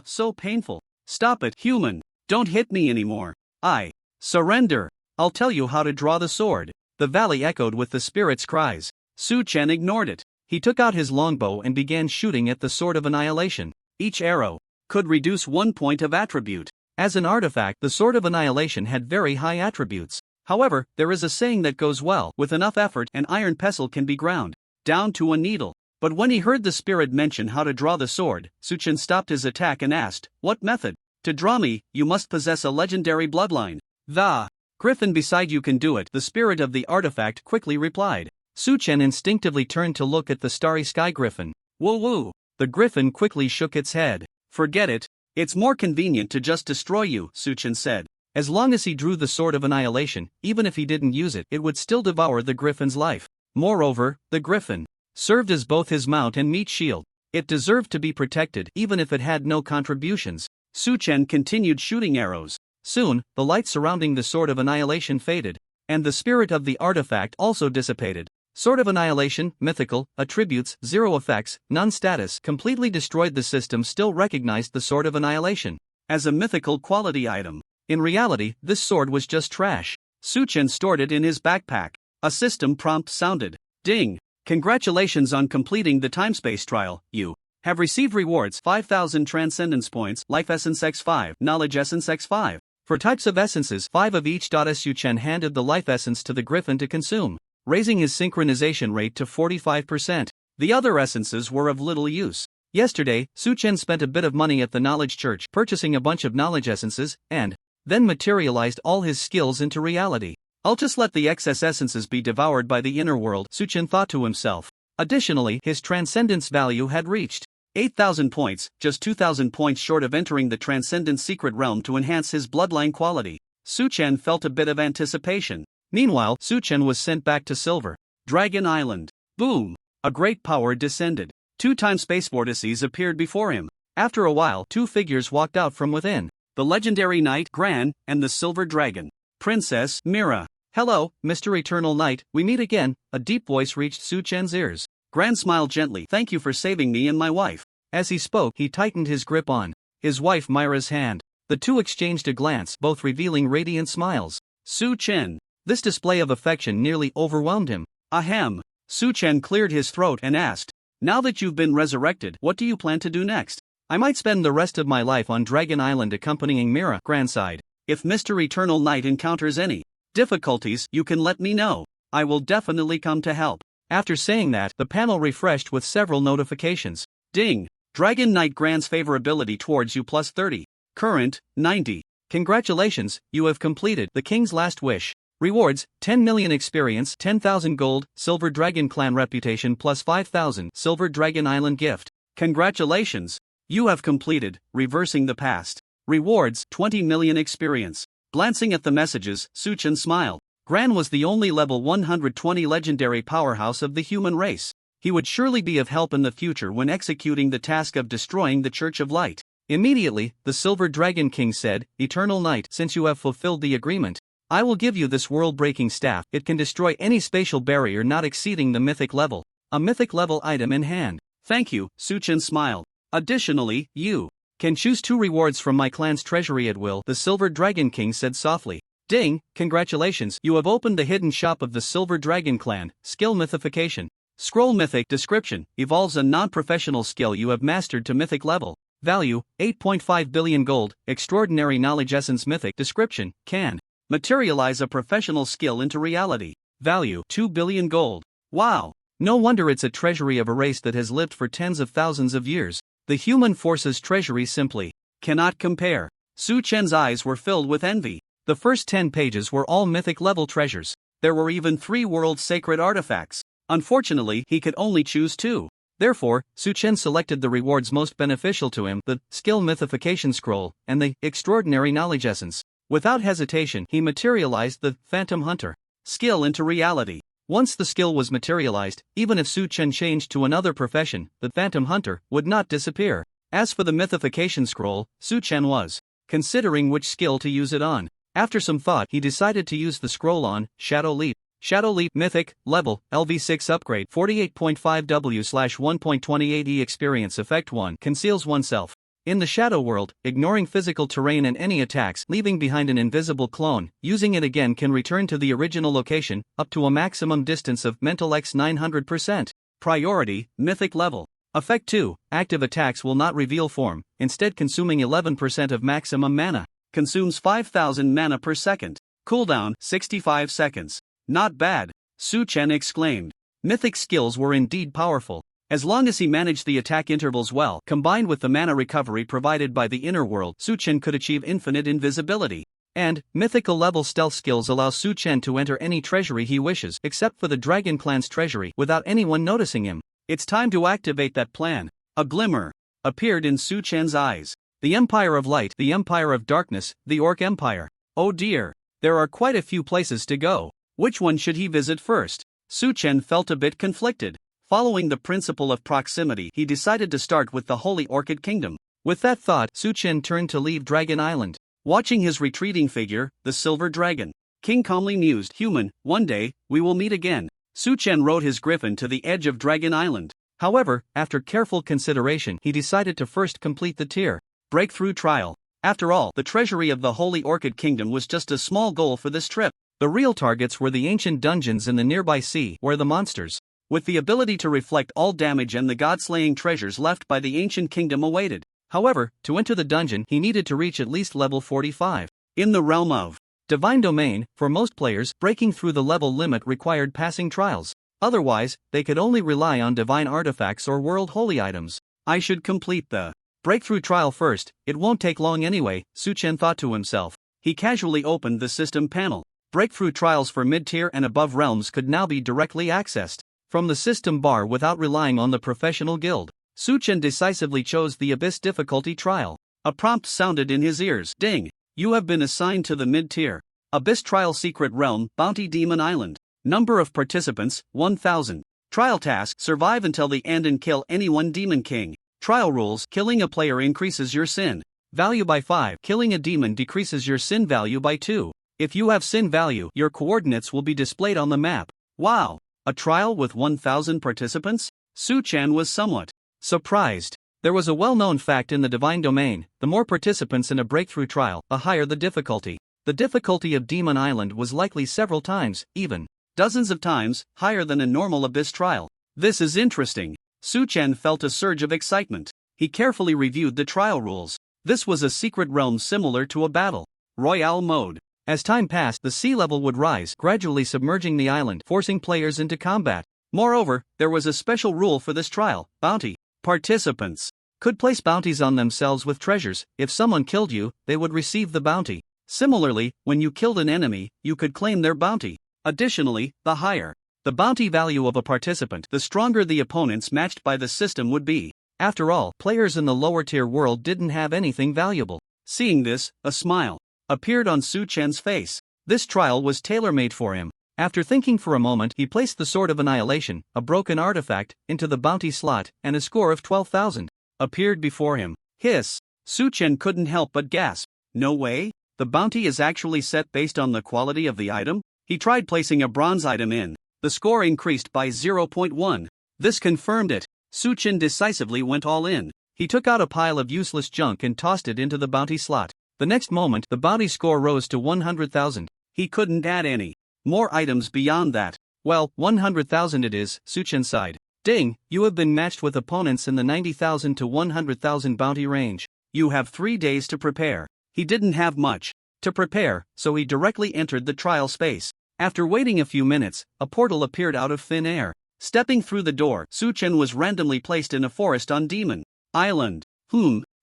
So painful. Stop it, human. Don't hit me anymore. I surrender. I'll tell you how to draw the sword. The valley echoed with the spirit's cries. Su Chen ignored it. He took out his longbow and began shooting at the Sword of Annihilation. Each arrow could reduce 1 point of attribute. As an artifact, the Sword of Annihilation had very high attributes. However, there is a saying that goes well: with enough effort, an iron pestle can be ground down to a needle. But when he heard the spirit mention how to draw the sword, Su Chen stopped his attack and asked, "What method? To draw me, you must possess a legendary bloodline." The griffin beside you can do it, the spirit of the artifact quickly replied. Su Chen instinctively turned to look at the starry sky griffin. Woo-woo. The griffin quickly shook its head. Forget it. It's more convenient to just destroy you, Su Chen said. As long as he drew the Sword of Annihilation, even if he didn't use it, it would still devour the griffin's life. Moreover, the griffin served as both his mount and meat shield. It deserved to be protected, even if it had no contributions. Su Chen continued shooting arrows. Soon, the light surrounding the Sword of Annihilation faded, and the spirit of the artifact also dissipated. Sword of Annihilation, mythical, attributes, 0 effects, none status, completely destroyed. The system still recognized the Sword of Annihilation as a mythical quality item. In reality, this sword was just trash. Su Chen stored it in his backpack. A system prompt sounded. Ding! Congratulations on completing the timespace trial. You have received rewards: 5,000 Transcendence Points, Life Essence X5, Knowledge Essence X5. For types of essences, 5 of each. Su Chen handed the life essence to the griffin to consume, raising his synchronization rate to 45%. The other essences were of little use. Yesterday, Su Chen spent a bit of money at the Knowledge Church, purchasing a bunch of knowledge essences, and then materialized all his skills into reality. I'll just let the excess essences be devoured by the inner world, Su Chen thought to himself. Additionally, his transcendence value had reached 8,000 points, just 2,000 points short of entering the Transcendent Secret Realm to enhance his bloodline quality. Su Chen felt a bit of anticipation. Meanwhile, Su Chen was sent back to Silver Dragon Island. Boom! A great power descended. 2 time-space vortices appeared before him. After a while, 2 figures walked out from within. The legendary knight, Gran, and the silver dragon, Princess Mira. "Hello, Mr. Eternal Knight, we meet again," a deep voice reached Su Chen's ears. Gran smiled gently. "Thank you for saving me and my wife." As he spoke, he tightened his grip on his wife Mira's hand. The two exchanged a glance, both revealing radiant smiles. Su Chen. This display of affection nearly overwhelmed him. Ahem. Su Chen cleared his throat and asked, "Now that you've been resurrected, what do you plan to do next?" "I might spend the rest of my life on Dragon Island accompanying Mira," Gran sighed. "If Mr. Eternal Knight encounters any difficulties, you can let me know. I will definitely come to help." After saying that, the panel refreshed with several notifications. Ding! Dragon Knight Gran's favorability towards you plus 30. Current, 90. Congratulations, you have completed the King's Last Wish. Rewards, 10 million experience, 10,000 gold, Silver Dragon Clan reputation plus 5,000, Silver Dragon Island gift. Congratulations! You have completed Reversing the Past. Rewards, 20 million experience. Glancing at the messages, Su Chen smiled. Gran was the only level 120 legendary powerhouse of the human race. He would surely be of help in the future when executing the task of destroying the Church of Light. Immediately, the Silver Dragon King said, "Eternal Knight, since you have fulfilled the agreement, I will give you this world-breaking staff. It can destroy any spatial barrier not exceeding the mythic level. A mythic level item in hand." "Thank you," Suchen smiled. "Additionally, you can choose 2 rewards from my clan's treasury at will," the Silver Dragon King said softly. "Ding, congratulations, you have opened the hidden shop of the Silver Dragon Clan. Skill Mythification. Scroll Mythic description, evolves a non-professional skill you have mastered to mythic level. Value, 8.5 billion gold. Extraordinary Knowledge Essence Mythic description, can materialize a professional skill into reality. Value, 2 billion gold. Wow! No wonder it's a treasury of a race that has lived for tens of thousands of years. The human forces treasury simply cannot compare. Su Chen's eyes were filled with envy. The first 10 pages were all mythic level treasures. There were even 3 world sacred artifacts. Unfortunately, he could only choose 2. Therefore, Su Chen selected the rewards most beneficial to him, the Skill Mythification Scroll and the Extraordinary Knowledge Essence. Without hesitation, he materialized the Phantom Hunter skill into reality. Once the skill was materialized, even if Su Chen changed to another profession, the Phantom Hunter would not disappear. As for the Mythification Scroll, Su Chen was considering which skill to use it on. After some thought, he decided to use the scroll on Shadow Leap. Shadow Leap Mythic, Level, LV6 Upgrade, 48.5W/1.28E Experience Effect 1 conceals oneself in the shadow world, ignoring physical terrain and any attacks, leaving behind an invisible clone. Using it again can return to the original location, up to a maximum distance of mental X 900%. Priority, Mythic Level. Effect 2, active attacks will not reveal form, instead consuming 11% of maximum mana. Consumes 5,000 mana per second. Cooldown, 65 seconds. Not bad, Su Chen exclaimed. Mythic skills were indeed powerful. As long as he managed the attack intervals well, combined with the mana recovery provided by the inner world, Su Chen could achieve infinite invisibility. And, mythical level stealth skills allow Su Chen to enter any treasury he wishes, except for the Dragon Clan's treasury, without anyone noticing him. It's time to activate that plan. A glimmer appeared in Su Chen's eyes. The Empire of Light, the Empire of Darkness, the Orc Empire. Oh dear, there are quite a few places to go. Which one should he visit first? Su Chen felt a bit conflicted. Following the principle of proximity, he decided to start with the Holy Orchid Kingdom. With that thought, Su Chen turned to leave Dragon Island. Watching his retreating figure, the Silver Dragon King calmly mused, "Human, one day, we will meet again." Su Chen rode his griffin to the edge of Dragon Island. However, after careful consideration, he decided to first complete the tier breakthrough trial. After all, the treasury of the Holy Orchid Kingdom was just a small goal for this trip. The real targets were the ancient dungeons in the nearby sea, where the monsters with the ability to reflect all damage and the god-slaying treasures left by the ancient kingdom awaited. However, to enter the dungeon, he needed to reach at least level 45. In the realm of Divine Domain, for most players, breaking through the level limit required passing trials. Otherwise, they could only rely on divine artifacts or world holy items. I should complete the breakthrough trial first, it won't take long anyway, Su Chen thought to himself. He casually opened the system panel. Breakthrough trials for mid-tier and above realms could now be directly accessed from the system bar without relying on the professional guild. Su Chen decisively chose the Abyss difficulty trial. A prompt sounded in his ears. Ding! You have been assigned to the mid-tier Abyss Trial Secret Realm, Bounty Demon Island. Number of participants, 1,000. Trial task, survive until the end and kill any one Demon King. Trial rules, killing a player increases your sin value by 5. Killing a demon decreases your sin value by 2. If you have sin value, your coordinates will be displayed on the map. Wow! A trial with 1,000 participants? Su Chen was somewhat surprised. There was a well-known fact in the Divine Domain: the more participants in a breakthrough trial, the higher the difficulty. The difficulty of Demon Island was likely several times, even dozens of times, higher than a normal Abyss trial. This is interesting. Su Chen felt a surge of excitement. He carefully reviewed the trial rules. This was a secret realm similar to a battle royale mode. As time passed, the sea level would rise, gradually submerging the island, forcing players into combat. Moreover, there was a special rule for this trial: bounty participants could place bounties on themselves with treasures. If someone killed you, they would receive the bounty. Similarly, when you killed an enemy, you could claim their bounty. Additionally, the higher the bounty value of a participant, the stronger the opponents matched by the system would be. After all, players in the lower tier world didn't have anything valuable. Seeing this, a smile appeared on Su Chen's face. This trial was tailor-made for him. After thinking for a moment, he placed the Sword of Annihilation, a broken artifact, into the bounty slot, and a score of 12,000 appeared before him. Hiss! Su Chen couldn't help but gasp. No way? The bounty is actually set based on the quality of the item? He tried placing a bronze item in. The score increased by 0.1. This confirmed it. Su Chen decisively went all in. He took out a pile of useless junk and tossed it into the bounty slot. The next moment, the bounty score rose to 100,000. He couldn't add any more items beyond that. Well, 100,000 it is, Su Chen sighed. Ding, you have been matched with opponents in the 90,000 to 100,000 bounty range. You have 3 days to prepare. He didn't have much to prepare, so he directly entered the trial space. After waiting a few minutes, a portal appeared out of thin air. Stepping through the door, Su Chen was randomly placed in a forest on Demon Island.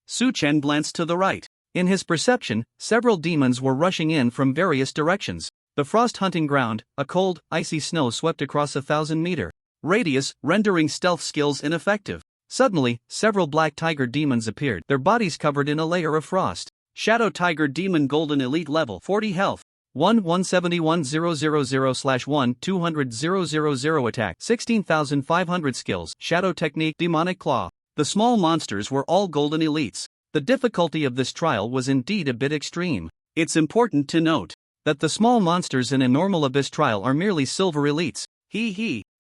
Su Chen glanced to the right. In his perception, several demons were rushing in from various directions. The frost hunting ground, a cold, icy snow swept across a 1,000-meter radius, rendering stealth skills ineffective. Suddenly, several black tiger demons appeared, their bodies covered in a layer of frost. Shadow Tiger Demon Golden Elite Level 40 Health 1-171-000/1-200-000 Attack 16,500 Skills Shadow Technique Demonic Claw. The small monsters were all golden elites. The difficulty of this trial was indeed a bit extreme. It's important to note that the small monsters in a normal abyss trial are merely silver elites.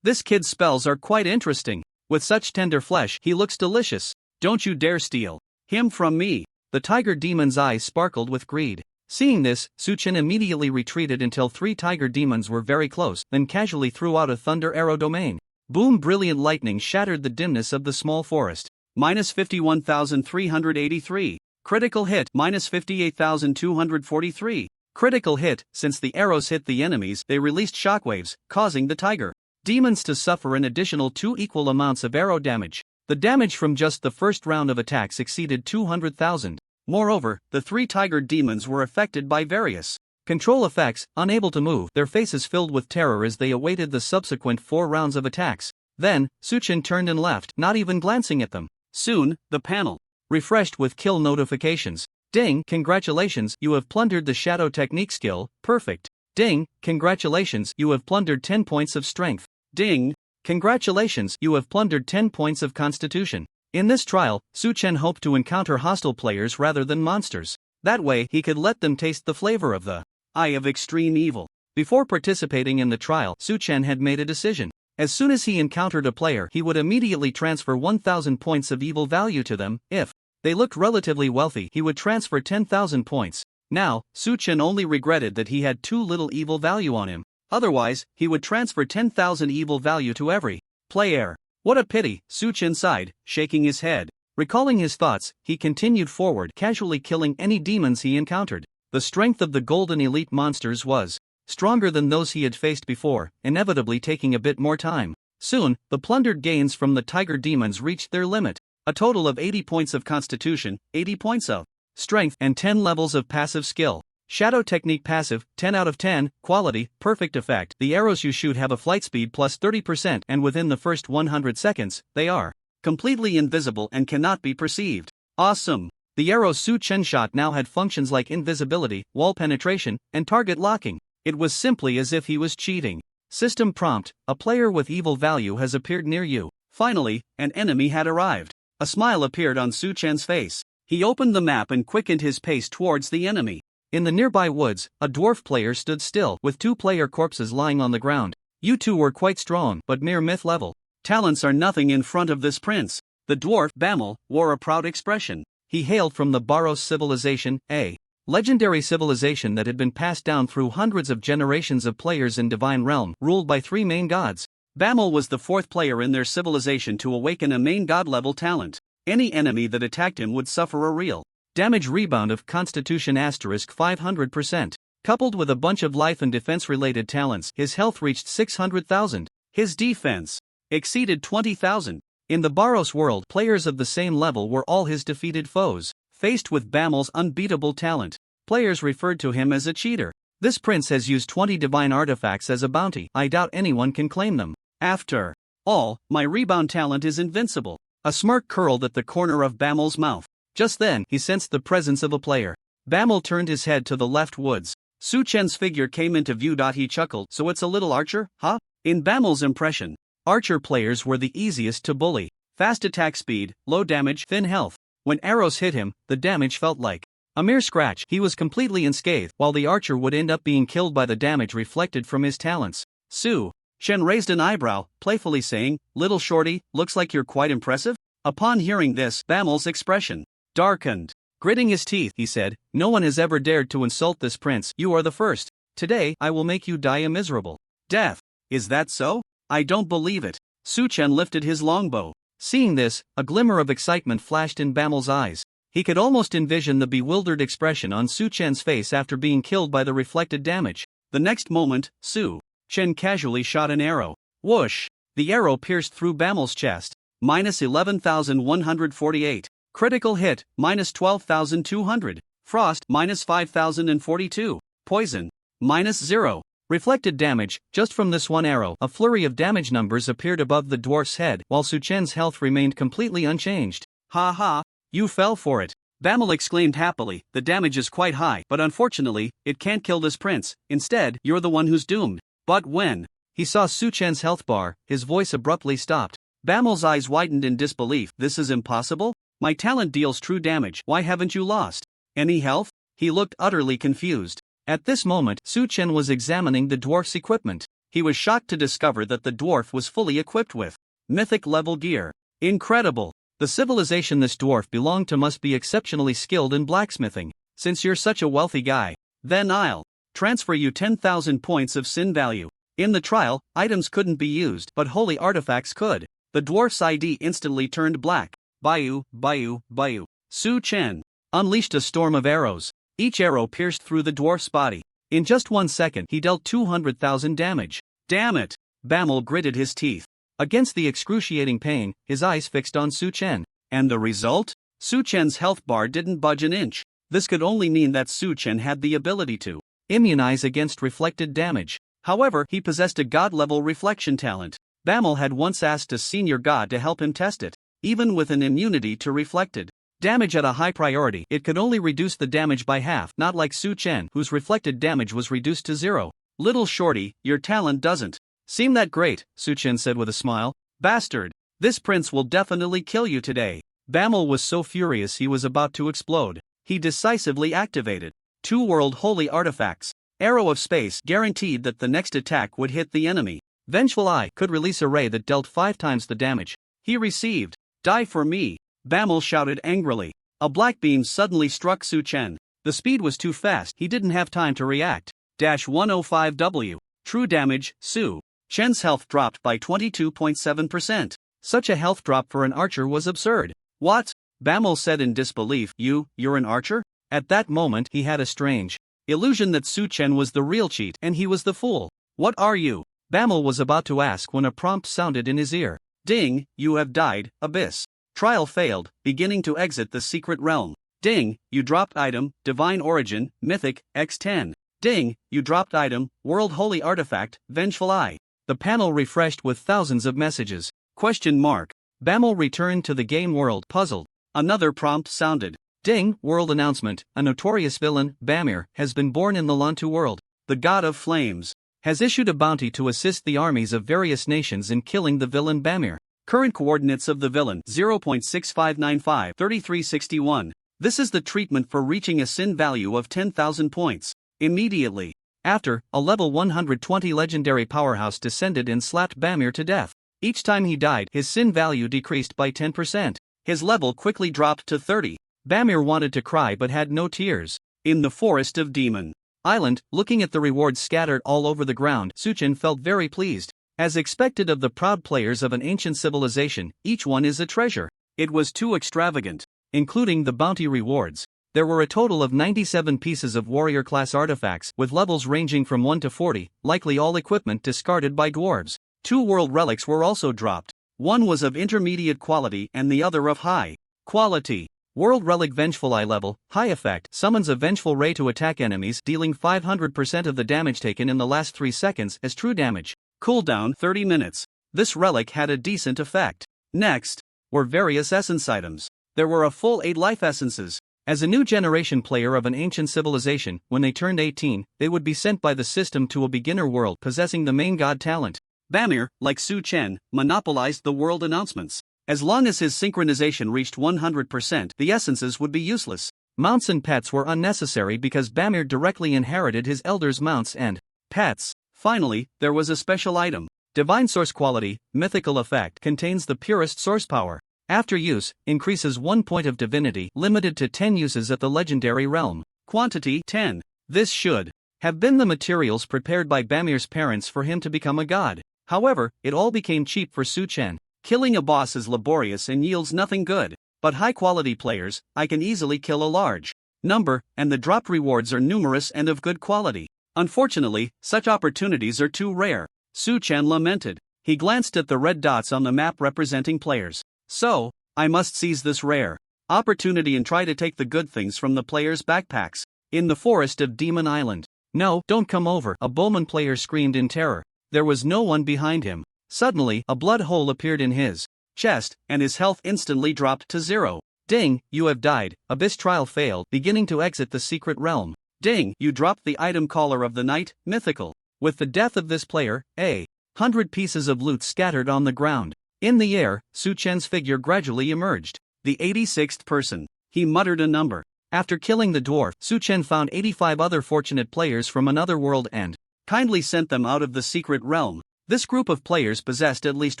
This kid's spells are quite interesting. With such tender flesh, he looks delicious. Don't you dare steal him from me. The tiger demon's eyes sparkled with greed. Seeing this, Su Chen immediately retreated until 3 tiger demons were very close, then casually threw out a thunder arrow domain. Boom! Brilliant lightning shattered the dimness of the small forest. Minus 51,383. Critical hit. Minus 58,243. Critical hit. Since the arrows hit the enemies, they released shockwaves, causing the tiger demons to suffer an additional 2 equal amounts of arrow damage. The damage from just the first round of attacks exceeded 200,000. Moreover, the 3 tiger demons were affected by various control effects, unable to move, their faces filled with terror as they awaited the subsequent 4 rounds of attacks. Then, Su Chen turned and left, not even glancing at them. Soon, the panel refreshed with kill notifications. Ding, congratulations, you have plundered the Shadow Technique skill, perfect. Ding, congratulations, you have plundered 10 points of strength. Ding, congratulations, you have plundered 10 points of constitution. In this trial, Su Chen hoped to encounter hostile players rather than monsters. That way, he could let them taste the flavor of the eye of extreme evil. Before participating in the trial, Su Chen had made a decision. As soon as he encountered a player, he would immediately transfer 1,000 points of evil value to them. If they looked relatively wealthy, he would transfer 10,000 points. Now, Su Chen only regretted that he had too little evil value on him. Otherwise, he would transfer 10,000 evil value to every player. What a pity, Su Chen sighed, shaking his head. Recalling his thoughts, he continued forward, casually killing any demons he encountered. The strength of the golden elite monsters was stronger than those he had faced before, inevitably taking a bit more time. Soon, the plundered gains from the tiger demons reached their limit. A total of 80 points of constitution, 80 points of strength, and 10 levels of passive skill. Shadow Technique passive, 10 out of 10, quality, perfect effect. The arrows you shoot have a flight speed plus 30% and within the first 100 seconds, they are completely invisible and cannot be perceived. Awesome! The arrows Su Chen shot now had functions like invisibility, wall penetration, and target locking. It was simply as if he was cheating. System prompt, a player with evil value has appeared near you. Finally, an enemy had arrived. A smile appeared on Su Chen's face. He opened the map and quickened his pace towards the enemy. In the nearby woods, a dwarf player stood still, with 2 player corpses lying on the ground. You two were quite strong, but mere myth level. Talents are nothing in front of this prince. The dwarf, Bamel, wore a proud expression. He hailed from the Baros civilization, a legendary civilization that had been passed down through hundreds of generations of players in Divine Realm, ruled by 3 main gods. Bamel was the 4th player in their civilization to awaken a main god level talent. Any enemy that attacked him would suffer a real damage rebound of Constitution asterisk 500%. Coupled with a bunch of life and defense related talents, his health reached 600,000. His defense exceeded 20,000. In the Baros world, players of the same level were all his defeated foes. Faced with Bamel's unbeatable talent, players referred to him as a cheater. This prince has used 20 divine artifacts as a bounty. I doubt anyone can claim them. After all, my rebound talent is invincible. A smirk curled at the corner of Bamel's mouth. Just then, he sensed the presence of a player. Bamel turned his head to the left woods. Su Chen's figure came into view. He chuckled. So it's a little archer, huh? In Bamel's impression, archer players were the easiest to bully. Fast attack speed, low damage, thin health. When arrows hit him, the damage felt like a mere scratch. He was completely unscathed, while the archer would end up being killed by the damage reflected from his talents. Su Chen raised an eyebrow, playfully saying, "Little shorty, looks like you're quite impressive." Upon hearing this, Bamel's expression darkened. Gritting his teeth, he said, "No one has ever dared to insult this prince. You are the first. Today, I will make you die a miserable death." "Is that so? I don't believe it." Su Chen lifted his longbow. Seeing this, a glimmer of excitement flashed in Bamel's eyes. He could almost envision the bewildered expression on Su Chen's face after being killed by the reflected damage. The next moment, Su Chen casually shot an arrow. Whoosh! The arrow pierced through Bamel's chest. Minus 11,148. Critical hit, minus 12,200. Frost, minus 5,042. Poison, minus 0. Reflected damage, just from this one arrow. A flurry of damage numbers appeared above the dwarf's head, while Su Chen's health remained completely unchanged. "Ha ha, you fell for it," Bamel exclaimed happily. "The damage is quite high, but unfortunately, it can't kill this prince. Instead, you're the one who's doomed." But when he saw Su Chen's health bar, his voice abruptly stopped. Bamel's eyes widened in disbelief. "This is impossible? My talent deals true damage. Why haven't you lost any health?" He looked utterly confused. At this moment, Su Chen was examining the dwarf's equipment. He was shocked to discover that the dwarf was fully equipped with mythic level gear. Incredible! The civilization this dwarf belonged to must be exceptionally skilled in blacksmithing. "Since you're such a wealthy guy, then I'll transfer you 10,000 points of sin value. In the trial, items couldn't be used, but holy artifacts could." The dwarf's ID instantly turned black. "Bayou, Bayou, Bayou." Su Chen unleashed a storm of arrows. Each arrow pierced through the dwarf's body. In just 1 second, he dealt 200,000 damage. "Damn it!" Bamel gritted his teeth. Against the excruciating pain, his eyes fixed on Su Chen. And the result? Su Chen's health bar didn't budge an inch. This could only mean that Su Chen had the ability to immunize against reflected damage. However, he possessed a god-level reflection talent. Bamel had once asked a senior god to help him test it. Even with an immunity to reflected damage at a high priority, it could only reduce the damage by half, not like Su Chen, whose reflected damage was reduced to 0. "Little shorty, your talent doesn't seem that great," Su Chen said with a smile. "Bastard! This prince will definitely kill you today." Bamel was so furious he was about to explode. He decisively activated 2 world holy artifacts. Arrow of Space guaranteed that the next attack would hit the enemy. Vengeful Eye could release a ray that dealt 5 times the damage he received. "Die for me!" Bamel shouted angrily. A black beam suddenly struck Su Chen. The speed was too fast, he didn't have time to react. -105W. True damage, Su Chen's health dropped by 22.7%. Such a health drop for an archer was absurd. "What?" Bamel said in disbelief. You're an archer?" At that moment, he had a strange illusion that Su Chen was the real cheat and he was the fool. "What are you?" Bamel was about to ask when a prompt sounded in his ear. "Ding, you have died, Abyss. Trial failed, beginning to exit the secret realm. Ding, you dropped item, Divine Origin, Mythic, X10. Ding, you dropped item, World Holy Artifact, Vengeful Eye." The panel refreshed with thousands of messages. Bamel returned to the game world, puzzled. Another prompt sounded. "Ding, world announcement, a notorious villain, Bamir, has been born in the Lantu world. The god of flames has issued a bounty to assist the armies of various nations in killing the villain Bamir. Current coordinates of the villain 0.6595 3361. This is the treatment for reaching a sin value of 10,000 points. Immediately after, a level 120 legendary powerhouse descended and slapped Bamir to death. Each time he died, his sin value decreased by 10%. His level quickly dropped to 30. Bamir wanted to cry but had no tears. In the forest of Demon Island, looking at the rewards scattered all over the ground, Su Chen felt very pleased. As expected of the proud players of an ancient civilization, each one is a treasure. It was too extravagant. Including the bounty rewards, there were a total of 97 pieces of warrior-class artifacts, with levels ranging from 1 to 40, likely all equipment discarded by dwarves. 2 world relics were also dropped. One was of intermediate quality and the other of high quality. World Relic Vengeful Eye level, high effect, summons a vengeful ray to attack enemies, dealing 500% of the damage taken in the last 3 seconds as true damage. Cooldown 30 minutes. This relic had a decent effect. Next were various essence items. There were a full 8 life essences, As a new generation player of an ancient civilization, when they turned 18, they would be sent by the system to a beginner world possessing the main god talent. Bamir, like Su Chen, monopolized the world announcements. As long as his synchronization reached 100%, the essences would be useless. Mounts and pets were unnecessary because Bamir directly inherited his elders' mounts and pets. Finally, there was a special item. Divine Source Quality, Mythical Effect, contains the purest source power. After use, increases 1 point of divinity, limited to 10 uses at the legendary realm. Quantity 10. This should have been the materials prepared by Bamir's parents for him to become a god. However, it all became cheap for Su Chen. Killing a boss is laborious and yields nothing good. But high-quality players, I can easily kill a large number, and the dropped rewards are numerous and of good quality. Unfortunately, such opportunities are too rare. Su Chen lamented. He glanced at the red dots on the map representing players. So, I must seize this rare opportunity and try to take the good things from the players' backpacks. In the forest of Demon Island. No, don't come over, a bowman player screamed in terror. There was no one behind him. Suddenly, a blood hole appeared in his chest, and his health instantly dropped to 0. Ding, you have died. Abyss trial failed, beginning to exit the secret realm. Ding, you dropped the item Caller of the Night, mythical. With the death of this player, 100 pieces of loot scattered on the ground. In the air, Su Chen's figure gradually emerged. The 86th person. He muttered a number. After killing the dwarf, Su Chen found 85 other fortunate players from another world and kindly sent them out of the secret realm. This group of players possessed at least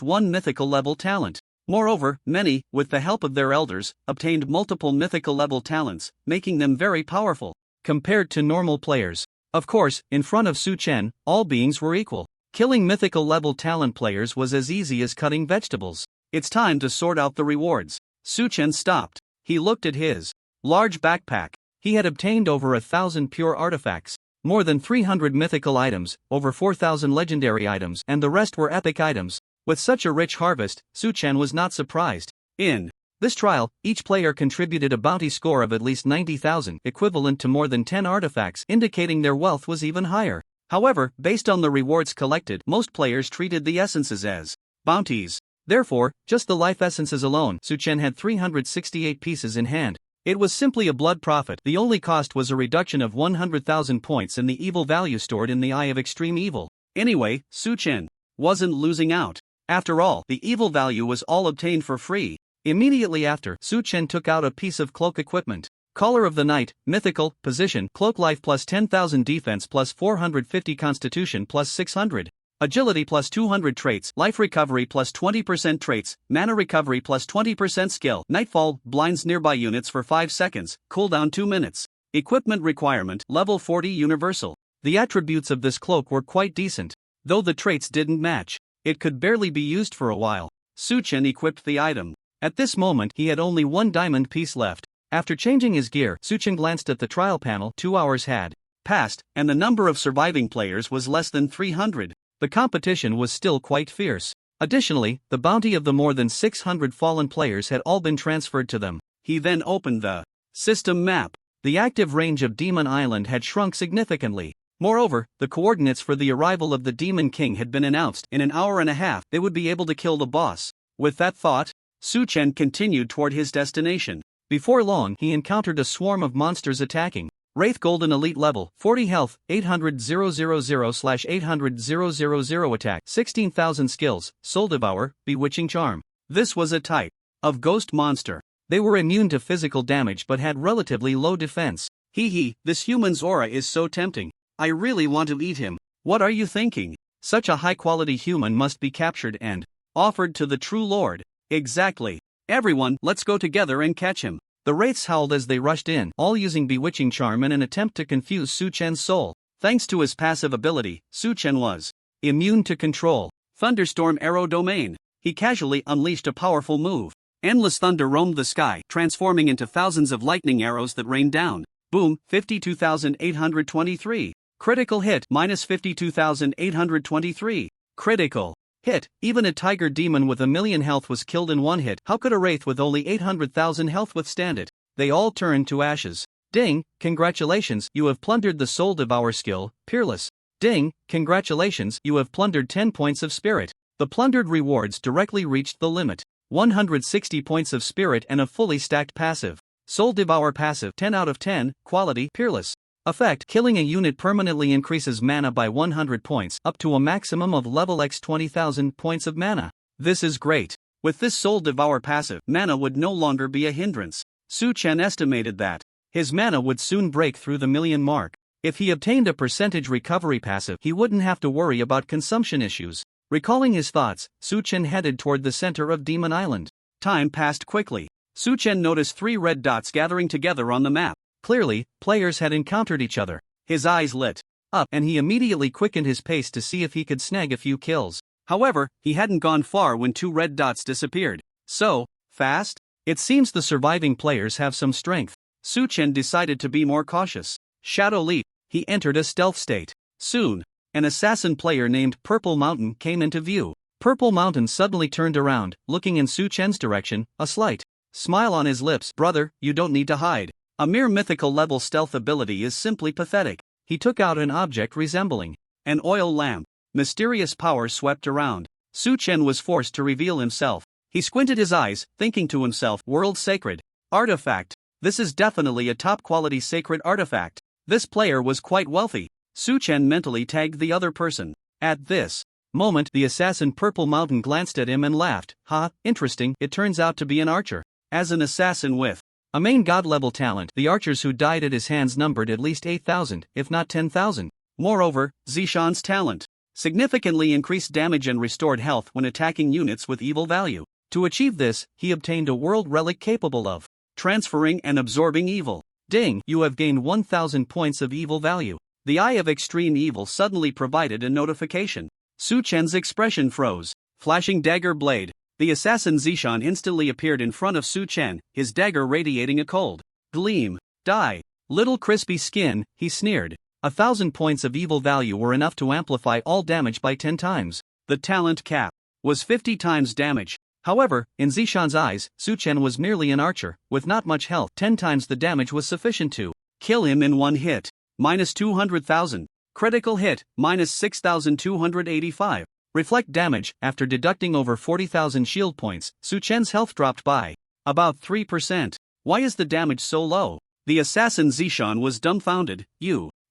one mythical level talent. Moreover, many, with the help of their elders, obtained multiple mythical level talents, making them very powerful compared to normal players. Of course, in front of Su Chen, all beings were equal. Killing mythical level talent players was as easy as cutting vegetables. It's time to sort out the rewards. Su Chen stopped. He looked at his large backpack. He had obtained over 1,000 pure artifacts, more than 300 mythical items, over 4,000 legendary items, and the rest were epic items. With such a rich harvest, Su Chen was not surprised. In this trial, each player contributed a bounty score of at least 90,000, equivalent to more than 10 artifacts, indicating their wealth was even higher. However, based on the rewards collected, most players treated the essences as bounties. Therefore, just the life essences alone, Su Chen had 368 pieces in hand. It was simply a blood profit. The only cost was a reduction of 100,000 points in the evil value stored in the Eye of Extreme Evil. Anyway, Su Chen wasn't losing out. After all, the evil value was all obtained for free. Immediately after, Su Chen took out a piece of cloak equipment. Caller of the Night, mythical, position, cloak life plus 10,000 defense plus 450 constitution plus 600. Agility plus 200 traits, life recovery plus 20% traits, mana recovery plus 20% skill, nightfall, blinds nearby units for 5 seconds, cooldown 2 minutes. Equipment requirement, level 40 universal. The attributes of this cloak were quite decent, though the traits didn't match. It could barely be used for a while. Su Chen equipped the item. At this moment, he had only 1 diamond piece left. After changing his gear, Su Chen glanced at the trial panel. 2 hours had passed, and the number of surviving players was less than 300. The competition was still quite fierce. Additionally, the bounty of the more than 600 fallen players had all been transferred to them. He then opened the system map. The active range of Demon Island had shrunk significantly. Moreover, the coordinates for the arrival of the Demon King had been announced. In an hour and a half, they would be able to kill the boss. With that thought, Su Chen continued toward his destination. Before long, he encountered a swarm of monsters attacking. Wraith Golden Elite level, 40 health, 800,000/800,000 attack, 16,000 skills, Soul Devour, Bewitching Charm. This was a type of ghost monster. They were immune to physical damage but had relatively low defense. This human's aura is so tempting. I really want to eat him. What are you thinking? Such a high-quality human must be captured and offered to the true lord. Exactly. Everyone, let's go together and catch him. The wraiths howled as they rushed in, all using Bewitching Charm in an attempt to confuse Su Chen's soul. Thanks to his passive ability, Su Chen was immune to control. Thunderstorm Arrow Domain. He casually unleashed a powerful move. Endless thunder roamed the sky, transforming into thousands of lightning arrows that rained down. Boom, 52,823. Critical hit, minus 52,823. Critical hit. Even a tiger demon with 1,000,000 health was killed in 1 hit. How could a wraith with only 800,000 health withstand it? They all turned to ashes. Ding, congratulations, you have plundered the Soul Devour skill, Peerless. Ding, congratulations, you have plundered 10 points of spirit. The plundered rewards directly reached the limit. 160 points of spirit and a fully stacked passive. Soul Devour passive 10 out of 10, quality peerless. Effect: killing a unit permanently increases mana by 100 points up to a maximum of level X 20,000 points of mana. This is great. With this Soul Devour passive, mana would no longer be a hindrance. Su Chen estimated that his mana would soon break through the million mark. If he obtained a percentage recovery passive, he wouldn't have to worry about consumption issues. Recalling his thoughts, Su Chen headed toward the center of Demon Island. Time passed quickly. Su Chen noticed 3 red dots gathering together on the map. Clearly, players had encountered each other. His eyes lit up, and he immediately quickened his pace to see if he could snag a few kills. However, he hadn't gone far when 2 red dots disappeared. So fast? It seems the surviving players have some strength. Su Chen decided to be more cautious. Shadow Leap. He entered a stealth state. Soon, an assassin player named Purple Mountain came into view. Purple Mountain suddenly turned around, looking in Su Chen's direction, a slight smile on his lips. Brother, you don't need to hide. A mere mythical level stealth ability is simply pathetic. He took out an object resembling an oil lamp. Mysterious power swept around. Su Chen was forced to reveal himself. He squinted his eyes, thinking to himself, world sacred artifact. This is definitely a top quality sacred artifact. This player was quite wealthy. Su Chen mentally tagged the other person. At this moment, the assassin Purple Mountain glanced at him and laughed. Ha, interesting, it turns out to be an archer. As an assassin with a main god-level talent, the archers who died at his hands numbered at least 8,000, if not 10,000. Moreover, Zishan's talent significantly increased damage and restored health when attacking units with evil value. To achieve this, he obtained a world relic capable of transferring and absorbing evil. Ding, you have gained 1,000 points of evil value. The Eye of Extreme Evil suddenly provided a notification. Su Chen's expression froze. Flashing dagger blade. The assassin Zishan instantly appeared in front of Su Chen, his dagger radiating a cold gleam. Die. Little crispy skin, he sneered. 1,000 points of evil value were enough to amplify all damage by 10 times. The talent cap was 50 times damage. However, in Zishan's eyes, Su Chen was merely an archer, with not much health. 10 times the damage was sufficient to kill him in one hit. Minus 200,000. Critical hit, minus 6,285. Reflect damage, after deducting over 40,000 shield points, Su Chen's health dropped by about 3%. Why is the damage so low? The assassin Zishan was dumbfounded.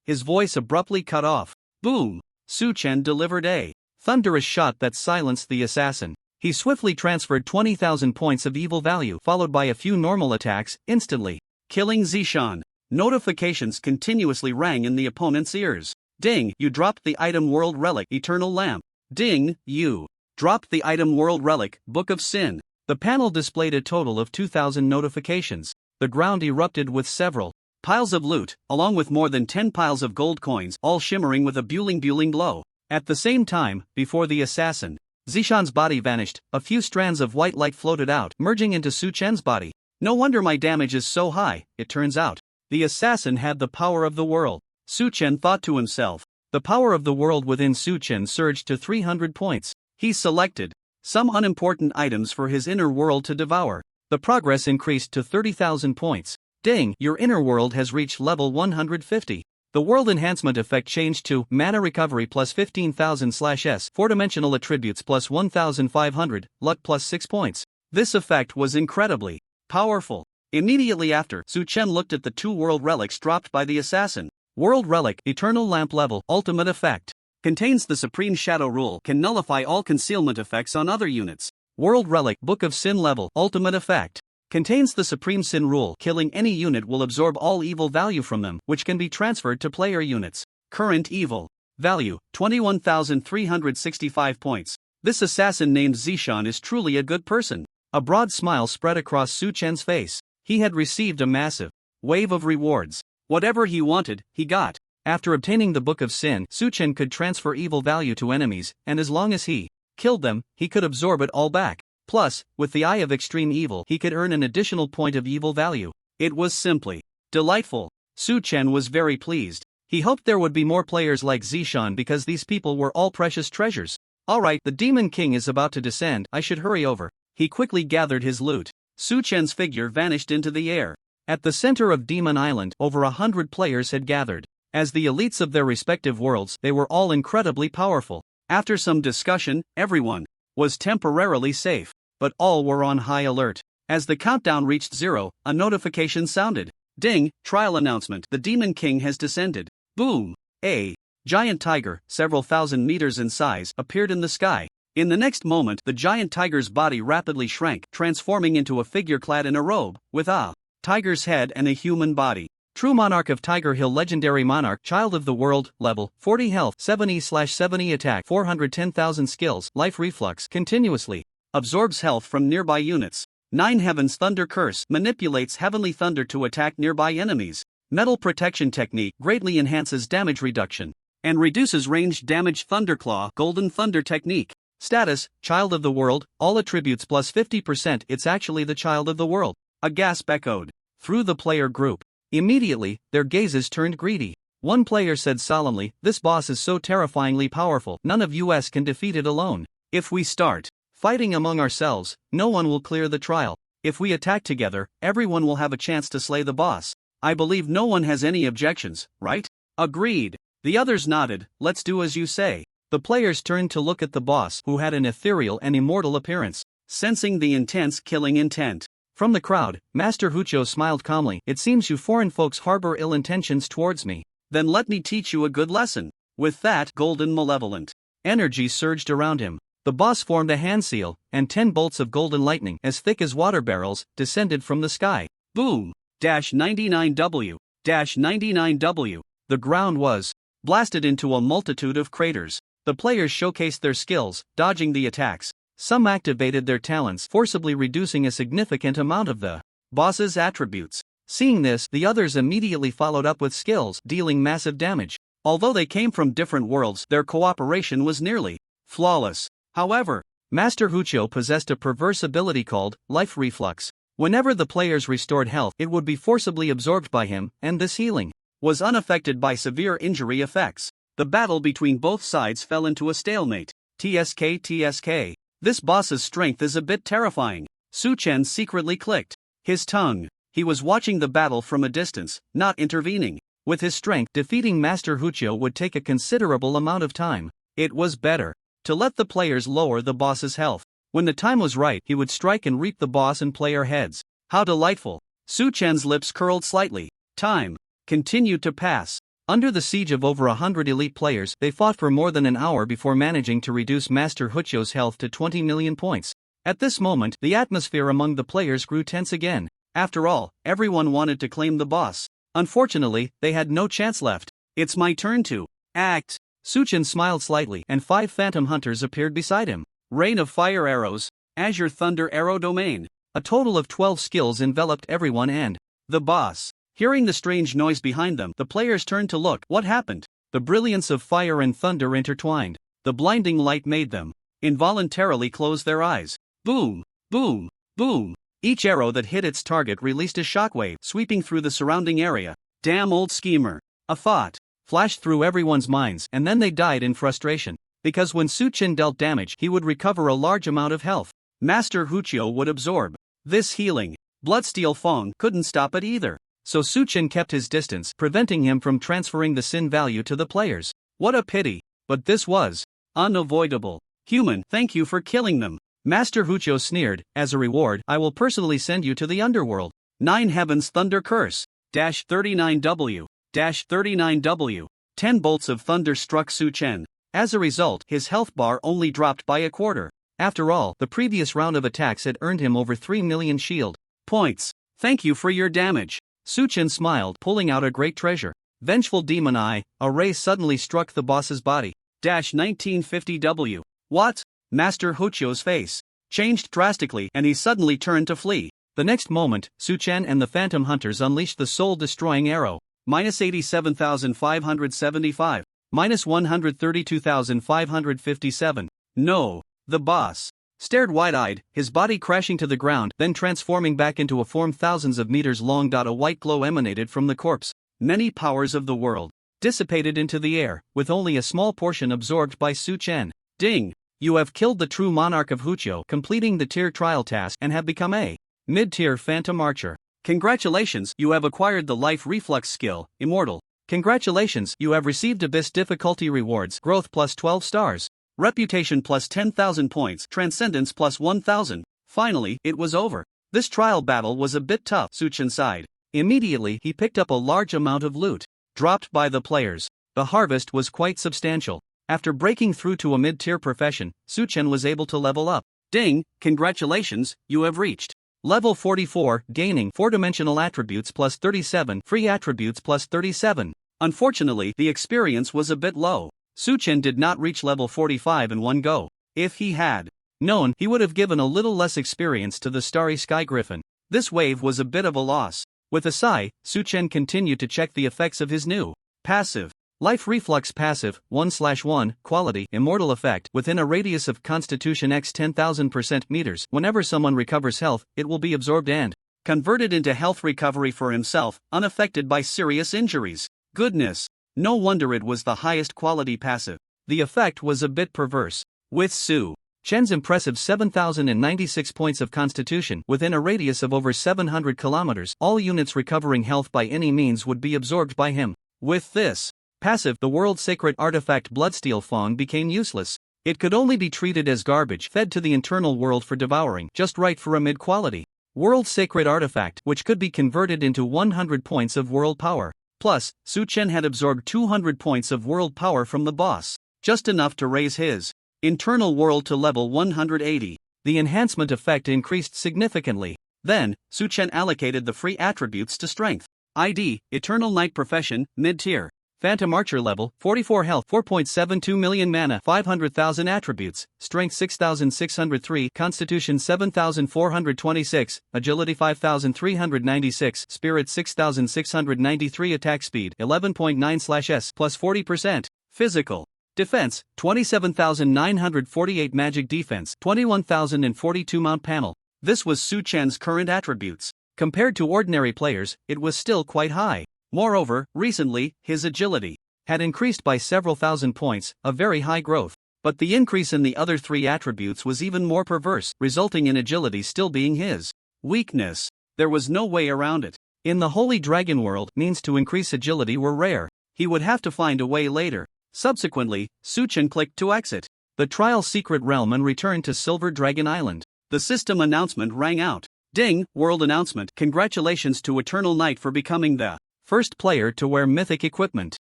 His voice abruptly cut off. Boom! Su Chen delivered a thunderous shot that silenced the assassin. He swiftly transferred 20,000 points of evil value, followed by a few normal attacks, instantly killing Zishan. Notifications continuously rang in the opponent's ears. Ding, you dropped the item World Relic Eternal Lamp. Ding, you dropped the item World Relic Book of Sin. The panel displayed a total of 2,000 notifications. The ground erupted with several piles of loot, along with more than 10 piles of gold coins, all shimmering with a buling glow. At the same time, before the assassin Zishan's body vanished, a few strands of white light floated out, merging into Su Chen's body. No wonder my damage is so high, it turns out. The assassin had the power of the world. Su Chen thought to himself. The power of the world within Su Chen surged to 300 points. He selected some unimportant items for his inner world to devour. The progress increased to 30,000 points. Ding, your inner world has reached level 150. The world enhancement effect changed to mana recovery plus 15,000/S, 4-dimensional attributes plus 1,500, luck plus 6 points. This effect was incredibly powerful. Immediately after, Su Chen looked at the 2 world relics dropped by the assassin. World Relic Eternal Lamp level Ultimate Effect. Contains the Supreme Shadow Rule, can nullify all concealment effects on other units. World Relic Book of Sin level Ultimate Effect. Contains the Supreme Sin Rule, killing any unit will absorb all evil value from them, which can be transferred to player units. Current evil value, 21,365 points. This assassin named Zishan is truly a good person. A broad smile spread across Su Chen's face. He had received a massive wave of rewards. Whatever he wanted, he got. After obtaining the Book of Sin, Su Chen could transfer evil value to enemies, and as long as he killed them, he could absorb it all back. Plus, with the Eye of Extreme Evil, he could earn an additional point of evil value. It was simply delightful. Su Chen was very pleased. He hoped there would be more players like Zishan because these people were all precious treasures. Alright, the Demon King is about to descend, I should hurry over. He quickly gathered his loot. Su Chen's figure vanished into the air. At the center of Demon Island, over 100 players had gathered. As the elites of their respective worlds, they were all incredibly powerful. After some discussion, everyone was temporarily safe, but all were on high alert. As the countdown reached 0, a notification sounded. Ding, trial announcement. The Demon King has descended. Boom. A giant tiger, several thousand meters in size, appeared in the sky. In the next moment, the giant tiger's body rapidly shrank, transforming into a figure clad in a robe, with a tiger's head and a human body. True Monarch of Tiger Hill, Legendary Monarch, Child of the World, level 40 health, 70/70 attack, 410,000 skills, life reflux, continuously absorbs health from nearby units. 9 Heaven's Thunder Curse manipulates heavenly thunder to attack nearby enemies. Metal Protection Technique greatly enhances damage reduction and reduces ranged damage. Thunderclaw Golden Thunder Technique. Status, Child of the World, all attributes plus 50%. It's actually the Child of the World. A gasp echoed through the player group. Immediately, their gazes turned greedy. One player said solemnly, "This boss is so terrifyingly powerful, none of us can defeat it alone. If we start fighting among ourselves, no one will clear the trial. If we attack together, everyone will have a chance to slay the boss." I believe no one has any objections, right? Agreed. The others nodded. Let's do as you say. The players turned to look at the boss, who had an ethereal and immortal appearance. Sensing the intense killing intent from the crowd, Master Hucho smiled calmly. "It seems you foreign folks harbor ill intentions towards me. Then let me teach you a good lesson." With that, golden malevolent energy surged around him. The boss formed a hand seal, and 10 bolts of golden lightning, as thick as water barrels, descended from the sky. Boom! -99W. -99W. The ground was blasted into a multitude of craters. The players showcased their skills, dodging the attacks. Some activated their talents, forcibly reducing a significant amount of the boss's attributes. Seeing this, the others immediately followed up with skills, dealing massive damage. Although they came from different worlds, their cooperation was nearly flawless. However, Master Hucho possessed a perverse ability called life reflux. Whenever the players restored health, it would be forcibly absorbed by him, and this healing was unaffected by severe injury effects. The battle between both sides fell into a stalemate. TSK. This boss's strength is a bit terrifying. Su Chen secretly clicked his tongue. He was watching the battle from a distance, not intervening. With his strength, defeating Master Hucho would take a considerable amount of time. It was better to let the players lower the boss's health. When the time was right, he would strike and reap the boss and player heads. How delightful! Su Chen's lips curled slightly. Time continued to pass. Under the siege of over 100 elite players, they fought for more than an hour before managing to reduce Master Hucho's health to 20 million points. At this moment, the atmosphere among the players grew tense again. After all, everyone wanted to claim the boss. Unfortunately, they had no chance left. It's my turn to act. Su Chen smiled slightly, and 5 phantom hunters appeared beside him. Rain of fire arrows, Azure Thunder Arrow Domain. A total of 12 skills enveloped everyone and the boss. Hearing the strange noise behind them, the players turned to look. What happened? The brilliance of fire and thunder intertwined. The blinding light made them involuntarily close their eyes. Boom! Boom! Boom! Each arrow that hit its target released a shockwave, sweeping through the surrounding area. Damn old schemer. A thought flashed through everyone's minds, and then they died in frustration. Because when Su Chen dealt damage, he would recover a large amount of health. Master Hucho would absorb this healing. Bloodsteel Fong couldn't stop it either. So Su Chen kept his distance, preventing him from transferring the sin value to the players. What a pity. But this was unavoidable. Human, thank you for killing them. Master Hucho sneered. As a reward, I will personally send you to the underworld. 9 Heaven's Thunder Curse. -39W. -39W. 10 bolts of thunder struck Su Chen. As a result, his health bar only dropped by a quarter. After all, the previous round of attacks had earned him over 3 million shield points. Thank you for your damage. Su Chen smiled, pulling out a great treasure. Vengeful Demon Eye, a ray suddenly struck the boss's body. -1950W. What? Master Hucho's face changed drastically, and he suddenly turned to flee. The next moment, Su Chen and the Phantom Hunters unleashed the soul-destroying arrow. -87,575. -132,557. No. The boss stared wide-eyed, his body crashing to the ground, then transforming back into a form thousands of meters long. A white glow emanated from the corpse. Many powers of the world dissipated into the air, with only a small portion absorbed by Su Chen. Ding! You have killed the true monarch of Hucho, completing the tier trial task, and have become a mid-tier phantom archer. Congratulations, you have acquired the life reflux skill, Immortal. Congratulations, you have received Abyss difficulty rewards, growth plus 12 stars. Reputation plus 10,000 points, Transcendence plus 1,000. Finally, it was over. This trial battle was a bit tough, Suchen sighed. Immediately he picked up a large amount of loot, dropped by the players. The harvest was quite substantial. After breaking through to a mid-tier profession, Suchen was able to level up. Ding, congratulations, you have reached level 44, gaining 4-dimensional attributes plus 37, free attributes plus 37. Unfortunately, the experience was a bit low. Suchen did not reach level 45 in one go. If he had known, he would have given a little less experience to the Starry Sky Griffin. This wave was a bit of a loss. With a sigh, Suchen continued to check the effects of his new passive. Life Reflux passive, 1/1, quality, immortal effect, within a radius of Constitution x 10,000% meters. Whenever someone recovers health, it will be absorbed and converted into health recovery for himself, unaffected by serious injuries. Goodness. No wonder it was the highest quality passive. The effect was a bit perverse. With Su Chen's impressive 7,096 points of Constitution within a radius of over 700 kilometers, all units recovering health by any means would be absorbed by him. With this passive, the world sacred artifact Bloodsteel Fong became useless. It could only be treated as garbage fed to the internal world for devouring, just right for a mid-quality world sacred artifact, which could be converted into 100 points of world power. Plus, Suchen had absorbed 200 points of world power from the boss, just enough to raise his internal world to level 180. The enhancement effect increased significantly. Then, Suchen allocated the free attributes to strength. ID, Eternal Knight Profession, mid-tier. Phantom Archer level, 44 health, 4.72 million mana, 500,000 attributes, strength 6,603, constitution 7,426, agility 5,396, spirit 6,693, attack speed 11.9/s plus 40%, physical defense 27,948, magic defense 21,042, mount panel. This was Suchen's current attributes. Compared to ordinary players, it was still quite high. Moreover, recently, his agility had increased by several thousand points, a very high growth. But the increase in the other three attributes was even more perverse, resulting in agility still being his weakness. There was no way around it. In the Holy Dragon world, means to increase agility were rare. He would have to find a way later. Subsequently, Suchen clicked to exit the Trial Secret Realm and returned to Silver Dragon Island. The system announcement rang out. Ding, world announcement. Congratulations to Eternal Knight for becoming the first player to wear mythic equipment.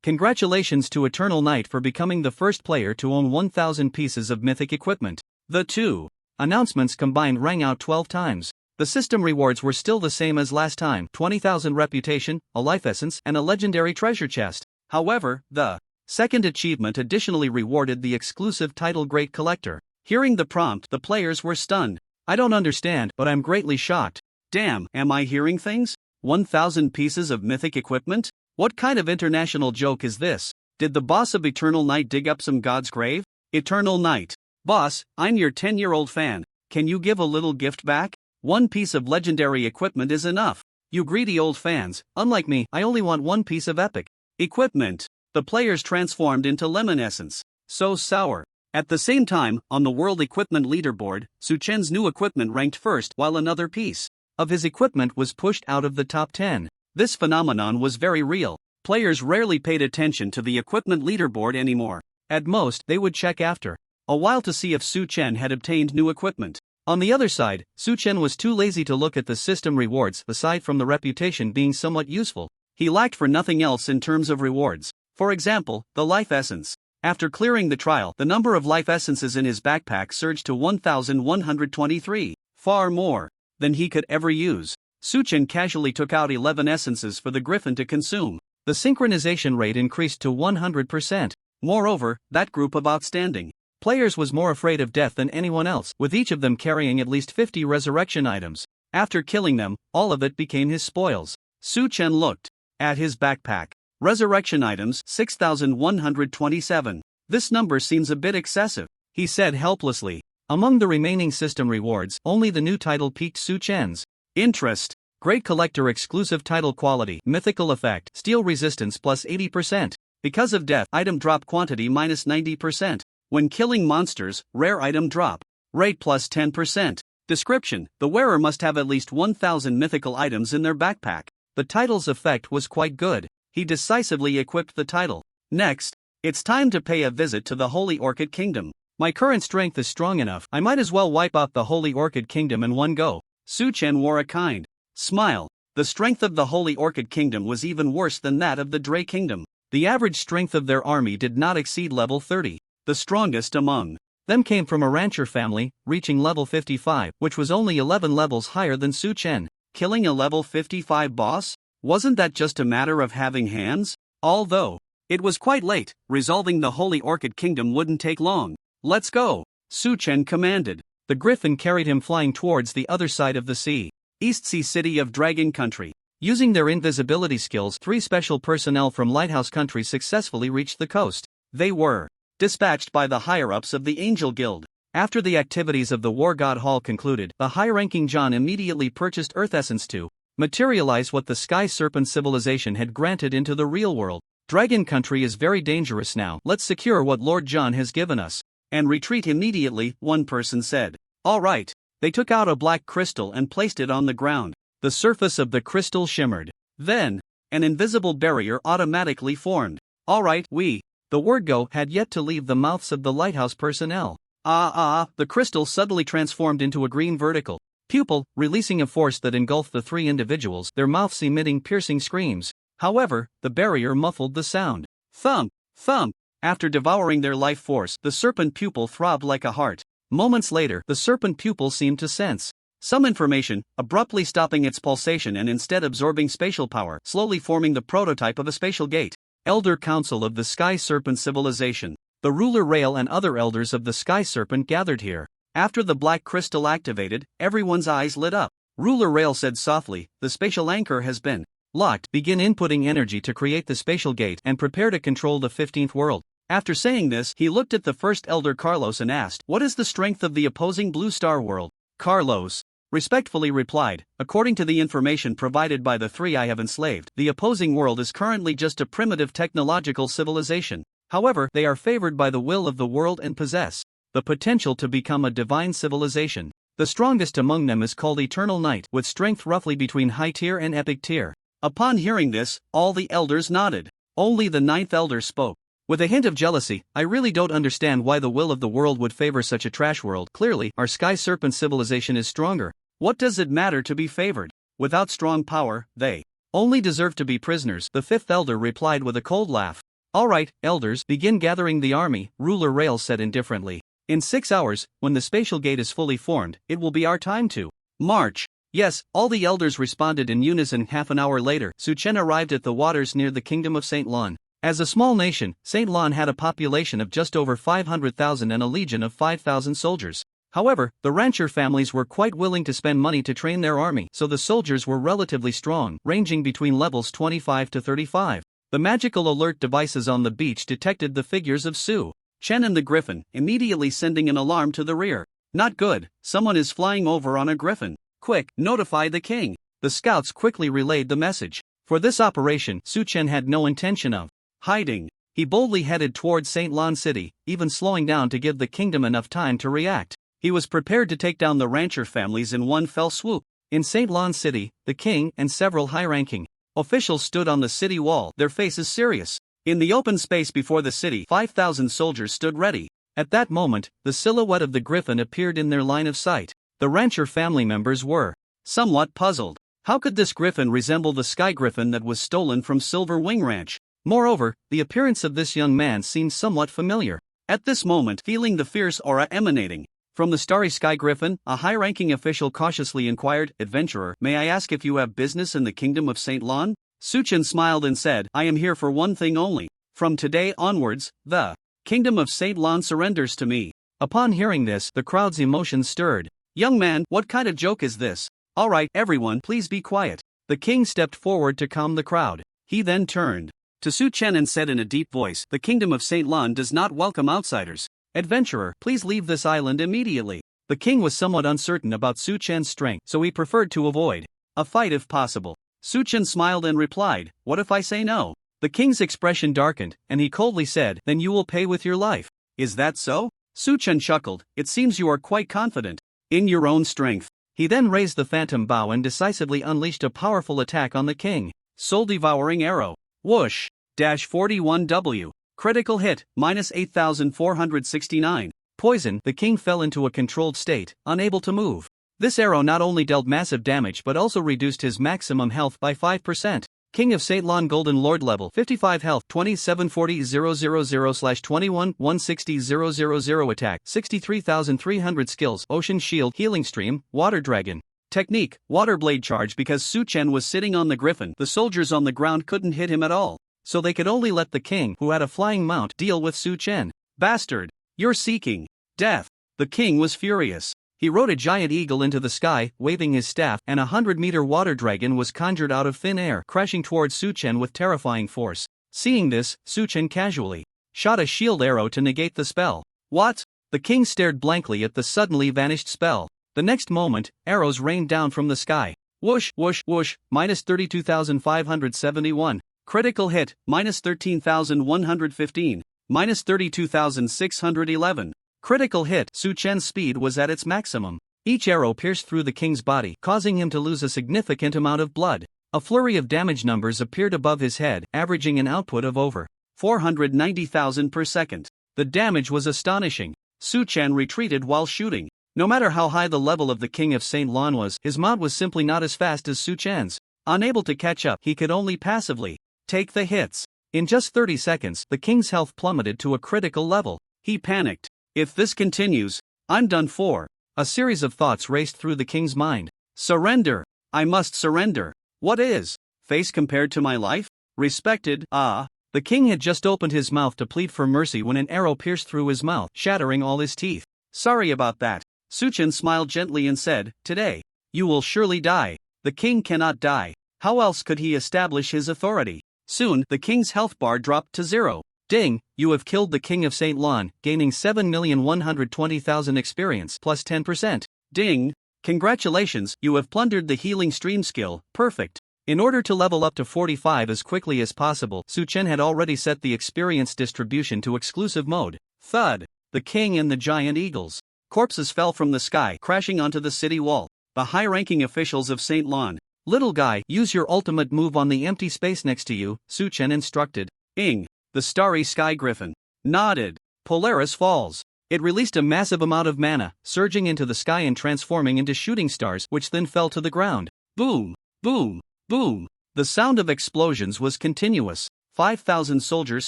Congratulations to Eternal Knight for becoming the first player to own 1,000 pieces of mythic equipment. The two announcements combined rang out 12 times. The system rewards were still the same as last time: 20,000 reputation, a life essence, and a legendary treasure chest. However, the second achievement additionally rewarded the exclusive title Great Collector. Hearing the prompt, the players were stunned. I don't understand, but I'm greatly shocked. Damn, am I hearing things? 1,000 pieces of mythic equipment? What kind of international joke is this? Did the boss of Eternal Knight dig up some god's grave? Eternal Knight. Boss, I'm your 10-year-old fan. Can you give a little gift back? One piece of legendary equipment is enough. You greedy old fans, unlike me, I only want one piece of epic equipment. The players transformed into lemon essence. So sour. At the same time, on the World Equipment Leaderboard, Suchen's new equipment ranked first while another piece of his equipment was pushed out of the top 10. This phenomenon was very real. Players rarely paid attention to the equipment leaderboard anymore. At most, they would check after a while to see if Suchen had obtained new equipment. On the other side, Suchen was too lazy to look at the system rewards. Aside from the reputation being somewhat useful, he lacked for nothing else in terms of rewards. For example, the life essence. After clearing the trial, the number of life essences in his backpack surged to 1,123, far more than he could ever use. Suchen casually took out 11 essences for the griffin to consume. The synchronization rate increased to 100%. Moreover, that group of outstanding players was more afraid of death than anyone else, with each of them carrying at least 50 resurrection items. After killing them, all of it became his spoils. Suchen looked at his backpack. Resurrection items 6,127. This number seems a bit excessive, he said helplessly. Among the remaining system rewards, only the new title piqued Suchen's interest. Great Collector exclusive title quality, mythical effect, steel resistance plus 80%. Because of death, item drop quantity minus 90%. When killing monsters, rare item drop rate plus 10%. Description: the wearer must have at least 1,000 mythical items in their backpack. The title's effect was quite good. He decisively equipped the title. Next, it's time to pay a visit to the Holy Orchid Kingdom. My current strength is strong enough, I might as well wipe out the Holy Orchid Kingdom in one go. Su Chen wore a kind smile. The strength of the Holy Orchid Kingdom was even worse than that of the Dray Kingdom. The average strength of their army did not exceed level 30. The strongest among them came from a rancher family, reaching level 55, which was only 11 levels higher than Su Chen. Killing a level 55 boss? Wasn't that just a matter of having hands? Although it was quite late, resolving the Holy Orchid Kingdom wouldn't take long. Let's go, Su Chen commanded. The griffin carried him flying towards the other side of the sea. East Sea City of Dragon Country. Using their invisibility skills, 3 special personnel from Lighthouse Country successfully reached the coast. They were dispatched by the higher-ups of the Angel Guild. After the activities of the War God Hall concluded, the high-ranking John immediately purchased Earth Essence to materialize what the Sky Serpent civilization had granted into the real world. Dragon Country is very dangerous now. Let's secure what Lord John has given us and retreat immediately, one person said. All right. They took out a black crystal and placed it on the ground. The surface of the crystal shimmered. Then, an invisible barrier automatically formed. All right, the word go had yet to leave the mouths of the lighthouse personnel. The crystal suddenly transformed into a green vertical pupil, releasing a force that engulfed the 3 individuals, their mouths emitting piercing screams. However, the barrier muffled the sound. Thump, thump. After devouring their life force, the serpent pupil throbbed like a heart. Moments later, the serpent pupil seemed to sense some information, abruptly stopping its pulsation and instead absorbing spatial power, slowly forming the prototype of a spatial gate. Elder Council of the Sky Serpent Civilization. The ruler Rail and other elders of the Sky Serpent gathered here. After the black crystal activated, everyone's eyes lit up. Ruler Rail said softly, "The spatial anchor has been locked. Begin inputting energy to create the spatial gate and prepare to control the 15th world." After saying this, he looked at the first elder Carlos and asked, "What is the strength of the opposing Blue Star world?" Carlos respectfully replied, "According to the information provided by the 3 I have enslaved, the opposing world is currently just a primitive technological civilization. However, they are favored by the will of the world and possess the potential to become a divine civilization. The strongest among them is called Eternal Knight, with strength roughly between high tier and epic tier." Upon hearing this, all the elders nodded. Only the 9th elder spoke. With a hint of jealousy, "I really don't understand why the will of the world would favor such a trash world. Clearly, our Sky Serpent civilization is stronger. What does it matter to be favored? Without strong power, they only deserve to be prisoners." The 5th elder replied with a cold laugh. "All right, elders, begin gathering the army," Ruler Rail said indifferently. "In 6 hours, when the spatial gate is fully formed, it will be our time to march." Yes, all the elders responded in unison. Half an hour later, Su Chen arrived at the waters near the kingdom of St. Lon. As a small nation, St. Lon had a population of just over 500,000 and a legion of 5,000 soldiers. However, the rancher families were quite willing to spend money to train their army, so the soldiers were relatively strong, ranging between levels 25 to 35. The magical alert devices on the beach detected the figures of Su Chen and the griffin, immediately sending an alarm to the rear. "Not good, someone is flying over on a griffin. Quick, notify the king." The scouts quickly relayed the message. For this operation, Su Chen had no intention of hiding. He boldly headed towards St. Lon City, even slowing down to give the kingdom enough time to react. He was prepared to take down the rancher families in one fell swoop. In St. Lon City, the king and several high-ranking officials stood on the city wall, their faces serious. In the open space before the city, 5,000 soldiers stood ready. At that moment, the silhouette of the griffin appeared in their line of sight. The rancher family members were somewhat puzzled. How could this griffin resemble the sky griffin that was stolen from Silver Wing Ranch? Moreover, the appearance of this young man seemed somewhat familiar. At this moment, feeling the fierce aura emanating from the starry sky griffin, a high-ranking official cautiously inquired, "Adventurer, may I ask if you have business in the kingdom of St. Lon?" Su Chen smiled and said, "I am here for one thing only. From today onwards, the kingdom of St. Lon surrenders to me." Upon hearing this, the crowd's emotions stirred. "Young man, what kind of joke is this? All right, everyone, please be quiet." The king stepped forward to calm the crowd. He then turned to Su Chen and said in a deep voice, "The kingdom of St. Lon does not welcome outsiders. Adventurer, please leave this island immediately." The king was somewhat uncertain about Su Chen's strength, so he preferred to avoid a fight if possible. Su Chen smiled and replied, "What if I say no?" The king's expression darkened, and he coldly said, "Then you will pay with your life." "Is that so?" Su Chen chuckled, "It seems you are quite confident in your own strength." He then raised the phantom bow and decisively unleashed a powerful attack on the king. Soul-devouring arrow. Whoosh! -41W. Critical hit, -8,469. Poison. The king fell into a controlled state, unable to move. This arrow not only dealt massive damage but also reduced his maximum health by 5%. King of St. Lon Golden Lord level 55 health 2740-000/21-160-000 attack 63,300 skills Ocean Shield Healing Stream Water Dragon. Technique, Water Blade Charge. Because Su Chen was sitting on the griffin, the soldiers on the ground couldn't hit him at all, so they could only let the king, who had a flying mount, deal with Su Chen. Bastard! You're seeking death! The king was furious. He rode a giant eagle into the sky, waving his staff, and a 100-meter water dragon was conjured out of thin air, crashing towards Su Chen with terrifying force. Seeing this, Su Chen casually shot a shield arrow to negate the spell. What? The king stared blankly at the suddenly vanished spell. The next moment, arrows rained down from the sky. Whoosh, whoosh, whoosh, minus 32,571. Critical hit, minus 13,115. Minus 32,611. Critical hit. Su Chen's speed was at its maximum. Each arrow pierced through the king's body, causing him to lose a significant amount of blood. A flurry of damage numbers appeared above his head, averaging an output of over 490,000 per second. The damage was astonishing. Su Chen retreated while shooting. No matter how high the level of the king of St. Lon was, his mount was simply not as fast as Su Chen's. Unable to catch up, he could only passively take the hits. In just 30 seconds, the king's health plummeted to a critical level. He panicked. If this continues, I'm done for. A series of thoughts raced through the king's mind. Surrender! I must surrender. What is face compared to my life? Respected, ah. The king had just opened his mouth to plead for mercy when an arrow pierced through his mouth, shattering all his teeth. Sorry about that. Su Chen smiled gently and said, Today, you will surely die. The king cannot die. How else could he establish his authority? Soon, the king's health bar dropped to 0. Ding, you have killed the king of St. Lon, gaining 7,120,000 experience plus 10%. Ding, congratulations, you have plundered the healing stream skill, perfect. In order to level up to 45 as quickly as possible, Su Chen had already set the experience distribution to exclusive mode. Thud, the king and the giant eagles. Corpses fell from the sky, crashing onto the city wall. The high-ranking officials of St. Lon. Little guy, use your ultimate move on the empty space next to you, Su Chen instructed. Ing. The starry sky griffin nodded. Polaris falls. It released a massive amount of mana, surging into the sky and transforming into shooting stars, which then fell to the ground. Boom, boom, boom. The sound of explosions was continuous. 5,000 soldiers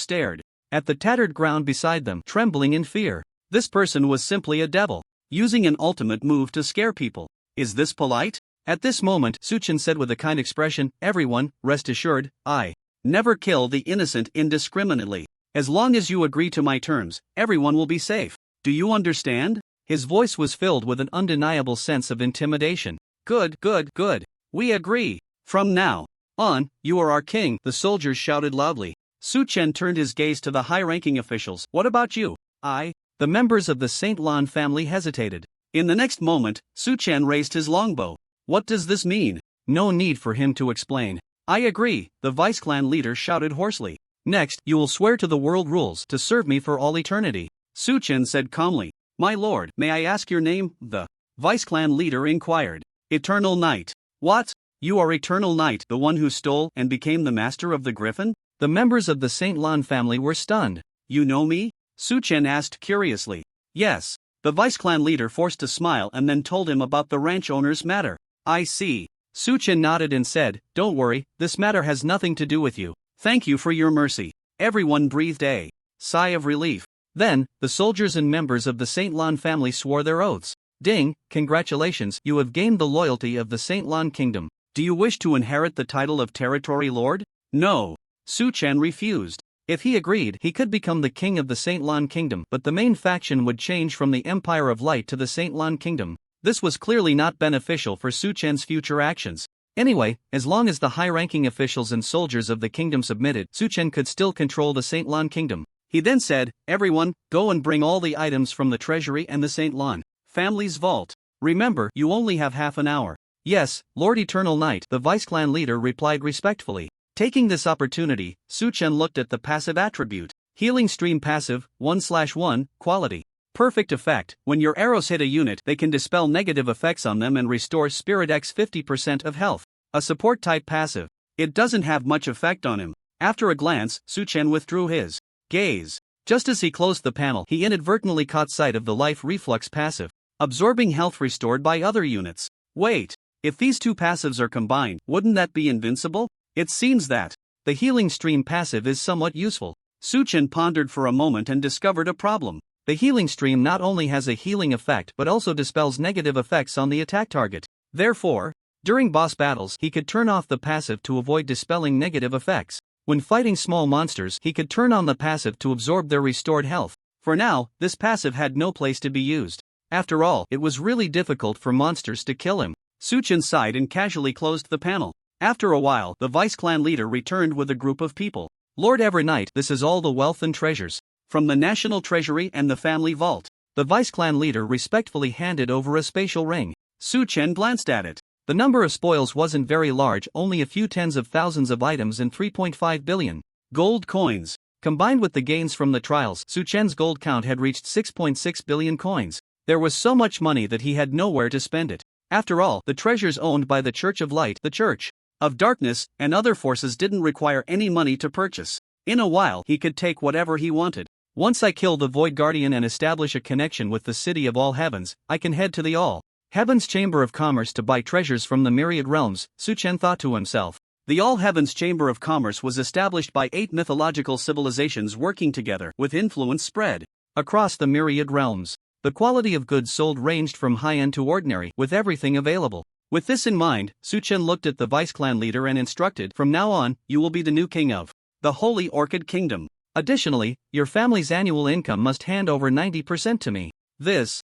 stared at the tattered ground beside them, trembling in fear. This person was simply a devil, using an ultimate move to scare people. Is this polite? At this moment, Su Chen said with a kind expression, Everyone, rest assured, I never kill the innocent indiscriminately. As long as you agree to my terms, everyone will be safe. Do you understand? His voice was filled with an undeniable sense of intimidation. Good, good, good. We agree. From now on, you are our king, the soldiers shouted loudly. Su Chen turned his gaze to the high-ranking officials. What about you? The members of the St. Lon family hesitated. In the next moment, Su Chen raised his longbow. What does this mean? No need for him to explain. I agree, the vice-clan leader shouted hoarsely. Next, you will swear to the world rules to serve me for all eternity. Su Chen said calmly. My lord, may I ask your name? The vice-clan leader inquired. Eternal Knight. What? You are Eternal Knight, the one who stole and became the master of the griffin? The members of the St. Lon family were stunned. You know me? Su Chen asked curiously. Yes. The vice-clan leader forced a smile and then told him about the ranch owner's matter. I see. Su Chen nodded and said, Don't worry, this matter has nothing to do with you. Thank you for your mercy. Everyone breathed a sigh of relief. Then, the soldiers and members of the St. Lon family swore their oaths. Ding, congratulations, you have gained the loyalty of the St. Lon kingdom. Do you wish to inherit the title of territory lord? No. Su Chen refused. If he agreed, he could become the king of the St. Lon kingdom, but the main faction would change from the Empire of Light to the St. Lon kingdom. This was clearly not beneficial for Su Chen's future actions. Anyway, as long as the high-ranking officials and soldiers of the kingdom submitted, Su Chen could still control the St. Lon kingdom. He then said, Everyone, go and bring all the items from the treasury and the St. Lon family's vault. Remember, you only have half an hour. Yes, Lord Eternal Knight, the vice-clan leader replied respectfully. Taking this opportunity, Su Chen looked at the passive attribute. Healing Stream Passive, 1/1, Quality. Perfect effect. When your arrows hit a unit, they can dispel negative effects on them and restore Spirit X 50% of health. A support type passive. It doesn't have much effect on him. After a glance, Su Chen withdrew his gaze. Just as he closed the panel, he inadvertently caught sight of the Life Reflux passive. absorbing health restored by other units. Wait, if these two passives are combined, wouldn't that be invincible? It seems that the healing stream passive is somewhat useful. Su Chen pondered for a moment and discovered a problem. The healing stream not only has a healing effect but also dispels negative effects on the attack target. Therefore, during boss battles, he could turn off the passive to avoid dispelling negative effects. When fighting small monsters, he could turn on the passive to absorb their restored health. For now, this passive had no place to be used. After all, it was really difficult for monsters to kill him. Su Chen sighed and casually closed the panel. After a while, the vice clan leader returned with a group of people. Lord Evernight, this is all the wealth and treasures from the national treasury and the family vault. The vice clan leader respectfully handed over a spatial ring. Su Chen glanced at it. The number of spoils wasn't very large, only a few tens of thousands of items and 3.5 billion gold coins. Combined with the gains from the trials, Su Chen's gold count had reached 6.6 billion coins. There was so much money that he had nowhere to spend it. After all, the treasures owned by the Church of Light, the Church of Darkness, and other forces didn't require any money to purchase. In a while, he could take whatever he wanted. Once I kill the Void Guardian and establish a connection with the City of All Heavens, I can head to the All Heavens Chamber of Commerce to buy treasures from the myriad realms, Su Chen thought to himself. The All Heavens Chamber of Commerce was established by 8 mythological civilizations working together, with influence spread across the myriad realms. The quality of goods sold ranged from high-end to ordinary, with everything available. With this in mind, Su Chen looked at the vice clan leader and instructed, "From now on, you will be the new king of the Holy Orchid Kingdom. Additionally, your family's annual income must hand over 90% to me."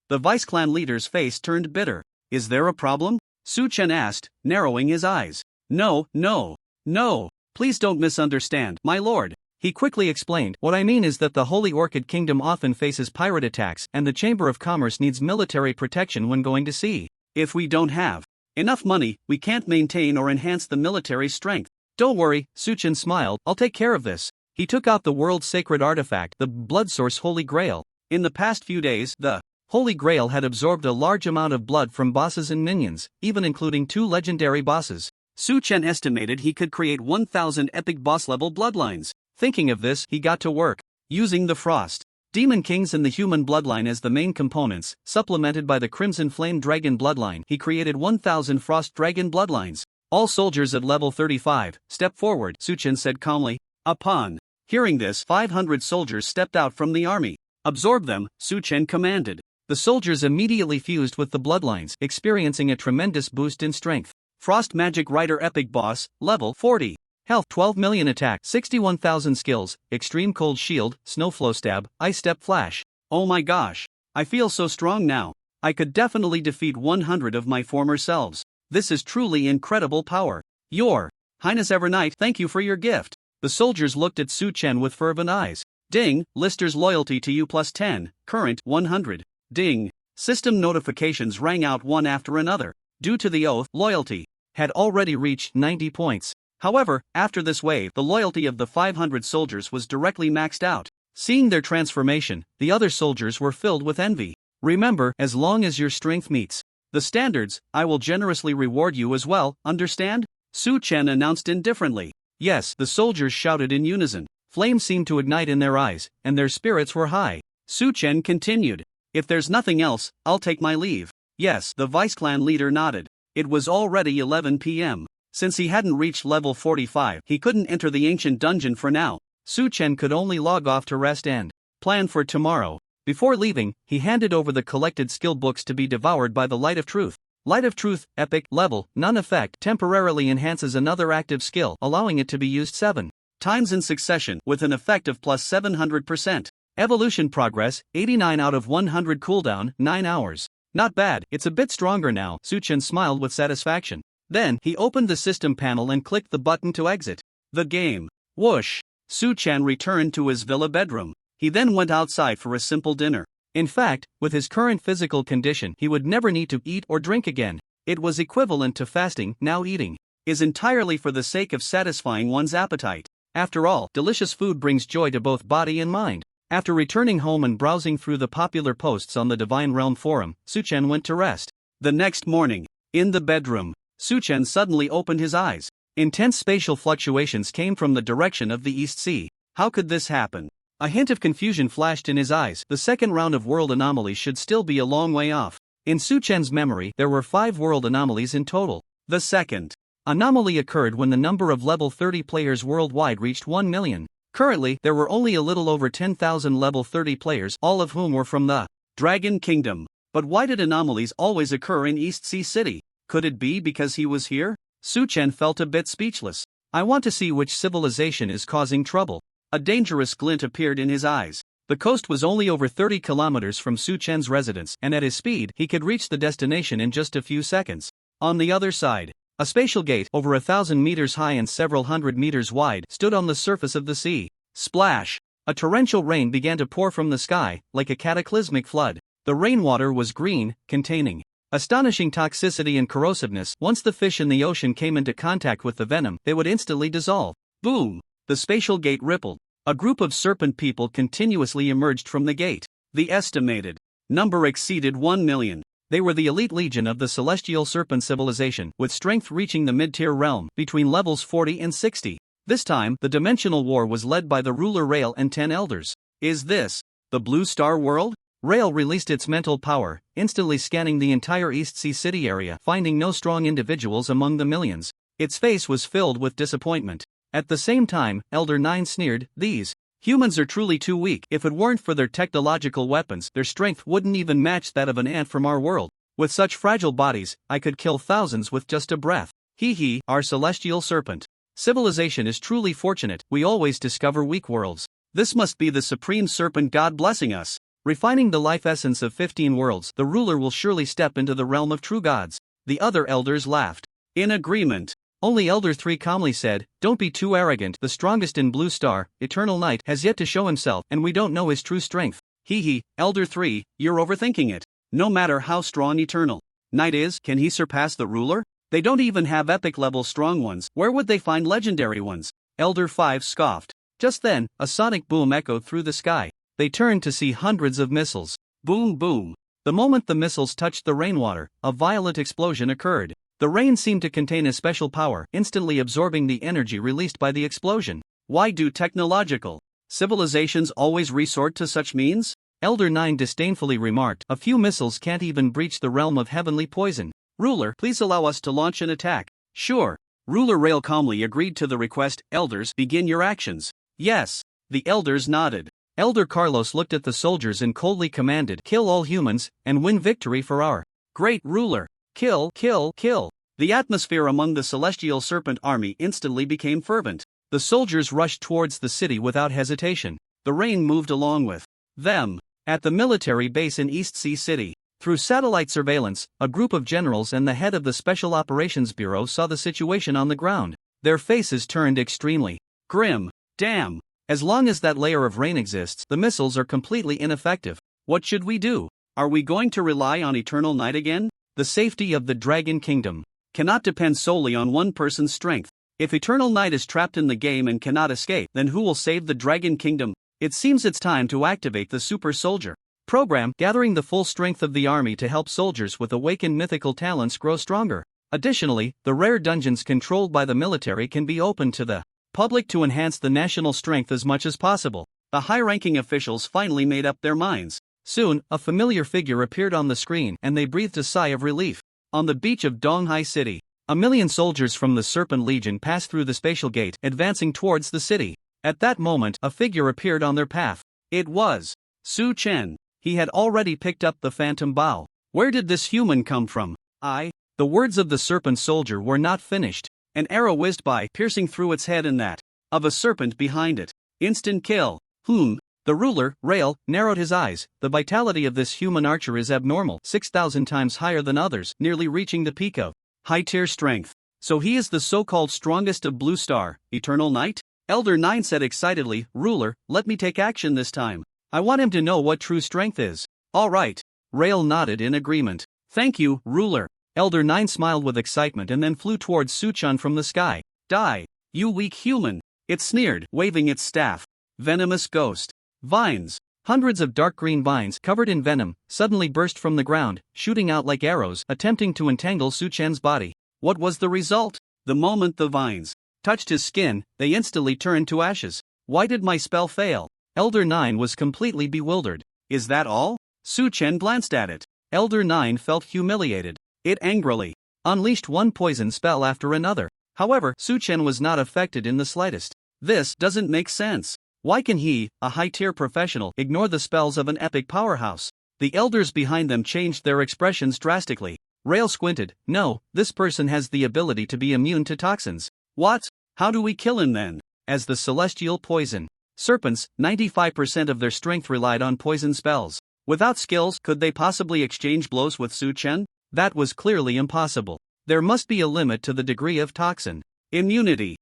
The vice clan leader's face turned bitter. "Is there a problem?" Su Chen asked, narrowing his eyes. No, please don't misunderstand, my lord." He quickly explained, "What I mean is that the Holy Orchid Kingdom often faces pirate attacks and the Chamber of Commerce needs military protection when going to sea. If we don't have enough money, we can't maintain or enhance the military strength." "Don't worry," Su Chen smiled, "I'll take care of this." He took out the world's sacred artifact, the blood source Holy Grail. In the past few days, the Holy Grail had absorbed a large amount of blood from bosses and minions, even including 2 legendary bosses. Su Chen estimated he could create 1,000 epic boss-level bloodlines. Thinking of this, he got to work. Using the Frost Demon Kings and the human bloodline as the main components, supplemented by the Crimson Flame Dragon bloodline, he created 1,000 Frost Dragon bloodlines. "All soldiers at level 35, step forward," Su Chen said calmly. Upon hearing this, 500 soldiers stepped out from the army. "Absorb them," Su Chen commanded. The soldiers immediately fused with the bloodlines, experiencing a tremendous boost in strength. Frost Magic Rider Epic Boss, level 40. Health 12 million attack, 61,000 skills, Extreme Cold Shield, Snowflow Stab, Ice Step Flash. Oh my gosh. I feel so strong now. I could definitely defeat 100 of my former selves. This is truly incredible power. Your Highness Evernight, thank you for your gift." The soldiers looked at Su Chen with fervent eyes. "Ding, Lister's loyalty to you +10, current 100. Ding." System notifications rang out one after another. Due to the oath, loyalty had already reached 90 points. However, after this wave, the loyalty of the 500 soldiers was directly maxed out. Seeing their transformation, the other soldiers were filled with envy. "Remember, as long as your strength meets the standards, I will generously reward you as well, understand?" Su Chen announced indifferently. "Yes," the soldiers shouted in unison. Flames seemed to ignite in their eyes, and their spirits were high. Su Chen continued, "If there's nothing else, I'll take my leave." "Yes," the vice clan leader nodded. It was already 11 p.m. Since he hadn't reached level 45, he couldn't enter the ancient dungeon for now. Su Chen could only log off to rest and plan for tomorrow. Before leaving, he handed over the collected skill books to be devoured by the Light of Truth. Light of Truth, epic, level, none effect, temporarily enhances another active skill, allowing it to be used 7 times in succession, with an effect of plus 700%. Evolution progress, 89 out of 100 cooldown, 9 hours. Not bad, it's a bit stronger now, Su Chen smiled with satisfaction. Then, he opened the system panel and clicked the button to exit the game. Whoosh! Su Chen returned to his villa bedroom. He then went outside for a simple dinner. In fact, with his current physical condition, he would never need to eat or drink again. It was equivalent to fasting. Now eating is entirely for the sake of satisfying one's appetite. After all, delicious food brings joy to both body and mind. After returning home and browsing through the popular posts on the Divine Realm forum, Su Chen went to rest. The next morning, in the bedroom, Su Chen suddenly opened his eyes. Intense spatial fluctuations came from the direction of the East Sea. How could this happen? A hint of confusion flashed in his eyes. The second round of world anomalies should still be a long way off. In Su Chen's memory, there were 5 world anomalies in total. The second anomaly occurred when the number of level 30 players worldwide reached 1 million. Currently, there were only a little over 10,000 level 30 players, all of whom were from the Dragon Kingdom. But why did anomalies always occur in East Sea City? Could it be because he was here? Su Chen felt a bit speechless. I want to see which civilization is causing trouble. A dangerous glint appeared in his eyes. The coast was only over 30 kilometers from Su Chen's residence, and at his speed, he could reach the destination in just a few seconds. On the other side, a spatial gate, over 1,000 meters high and several hundred meters wide, stood on the surface of the sea. Splash! A torrential rain began to pour from the sky, like a cataclysmic flood. The rainwater was green, containing astonishing toxicity and corrosiveness. Once the fish in the ocean came into contact with the venom, they would instantly dissolve. Boom! The spatial gate rippled. A group of serpent people continuously emerged from the gate. The estimated number exceeded 1 million. They were the elite legion of the celestial serpent civilization, with strength reaching the mid-tier realm, between levels 40 and 60. This time, the dimensional war was led by the ruler Rail and 10 elders. Is this the Blue Star world? Rail released its mental power, instantly scanning the entire East Sea City area, finding no strong individuals among the millions. Its face was filled with disappointment. At the same time, Elder 9 sneered, "These humans are truly too weak. If it weren't for their technological weapons, their strength wouldn't even match that of an ant from our world. With such fragile bodies, I could kill thousands with just a breath. Hee, our celestial serpent civilization is truly fortunate. We always discover weak worlds. This must be the supreme serpent god blessing us. Refining the life essence of 15 worlds, the ruler will surely step into the realm of true gods." The other elders laughed. In agreement. Only Elder 3 calmly said, "Don't be too arrogant. The strongest in Blue Star, Eternal Night, has yet to show himself, and we don't know his true strength." Elder 3, you're overthinking it. No matter how strong Eternal Night is, can he surpass the ruler? They don't even have epic level strong ones. Where would they find legendary ones? Elder 5 scoffed. Just then, a sonic boom echoed through the sky. They turned to see hundreds of missiles. Boom, boom. The moment the missiles touched the rainwater, a violent explosion occurred. The rain seemed to contain a special power, instantly absorbing the energy released by the explosion. Why do technological civilizations always resort to such means? Elder 9 disdainfully remarked, "A few missiles can't even breach the realm of heavenly poison." "Ruler, please allow us to launch an attack." "Sure." Ruler Rail calmly agreed to the request. "Elders, begin your actions." "Yes." The elders nodded. Elder Carlos looked at the soldiers and coldly commanded, "Kill all humans, and win victory for our great ruler. Kill, kill, kill." The atmosphere among the celestial serpent army instantly became fervent. The soldiers rushed towards the city without hesitation. The rain moved along with them. At the military base in East Sea City, through satellite surveillance, a group of generals and the head of the Special Operations Bureau saw the situation on the ground. Their faces turned extremely grim. Damn. As long as that layer of rain exists, the missiles are completely ineffective. What should we do? Are we going to rely on Eternal Night again? The safety of the Dragon Kingdom cannot depend solely on one person's strength. If Eternal Night is trapped in the game and cannot escape, then who will save the Dragon Kingdom? It seems it's time to activate the Super Soldier program, gathering the full strength of the army to help soldiers with awakened mythical talents grow stronger. Additionally, the rare dungeons controlled by the military can be opened to the public to enhance the national strength as much as possible. The high-ranking officials finally made up their minds. Soon, a familiar figure appeared on the screen, and they breathed a sigh of relief. On the beach of Donghai City, 1,000,000 soldiers from the Serpent Legion passed through the spatial gate, advancing towards the city. At that moment, a figure appeared on their path. It was Su Chen. He had already picked up the phantom bow. Where did this human come from? The words of the serpent soldier were not finished. An arrow whizzed by, piercing through its head and that of a serpent behind it. Instant kill. The ruler, Rail, narrowed his eyes. The vitality of this human archer is abnormal, 6,000 times higher than others, nearly reaching the peak of high-tier strength. So he is the so-called strongest of Blue Star, Eternal Night? Elder 9 said excitedly, "Ruler, let me take action this time. I want him to know what true strength is." "All right." Rail nodded in agreement. "Thank you, Ruler." Elder 9 smiled with excitement and then flew towards Suchan from the sky. "Die, you weak human," it sneered, waving its staff. Venomous ghost. Vines. Hundreds of dark green vines covered in venom suddenly burst from the ground, shooting out like arrows, attempting to entangle Suchan's body. What was the result? The moment the vines touched his skin, they instantly turned to ashes. Why did my spell fail? Elder 9 was completely bewildered. Is that all? Su Chen glanced at it. Elder 9 felt humiliated. It angrily unleashed one poison spell after another. However, Su Chen was not affected in the slightest. This doesn't make sense. Why can he, a high-tier professional, ignore the spells of an epic powerhouse? The elders behind them changed their expressions drastically. Rail squinted. No, this person has the ability to be immune to toxins. What? How do we kill him then? As the celestial poison. Serpents, 95% of their strength relied on poison spells. Without skills, could they possibly exchange blows with Su Chen? That was clearly impossible. There must be a limit to the degree of toxin. Immunity.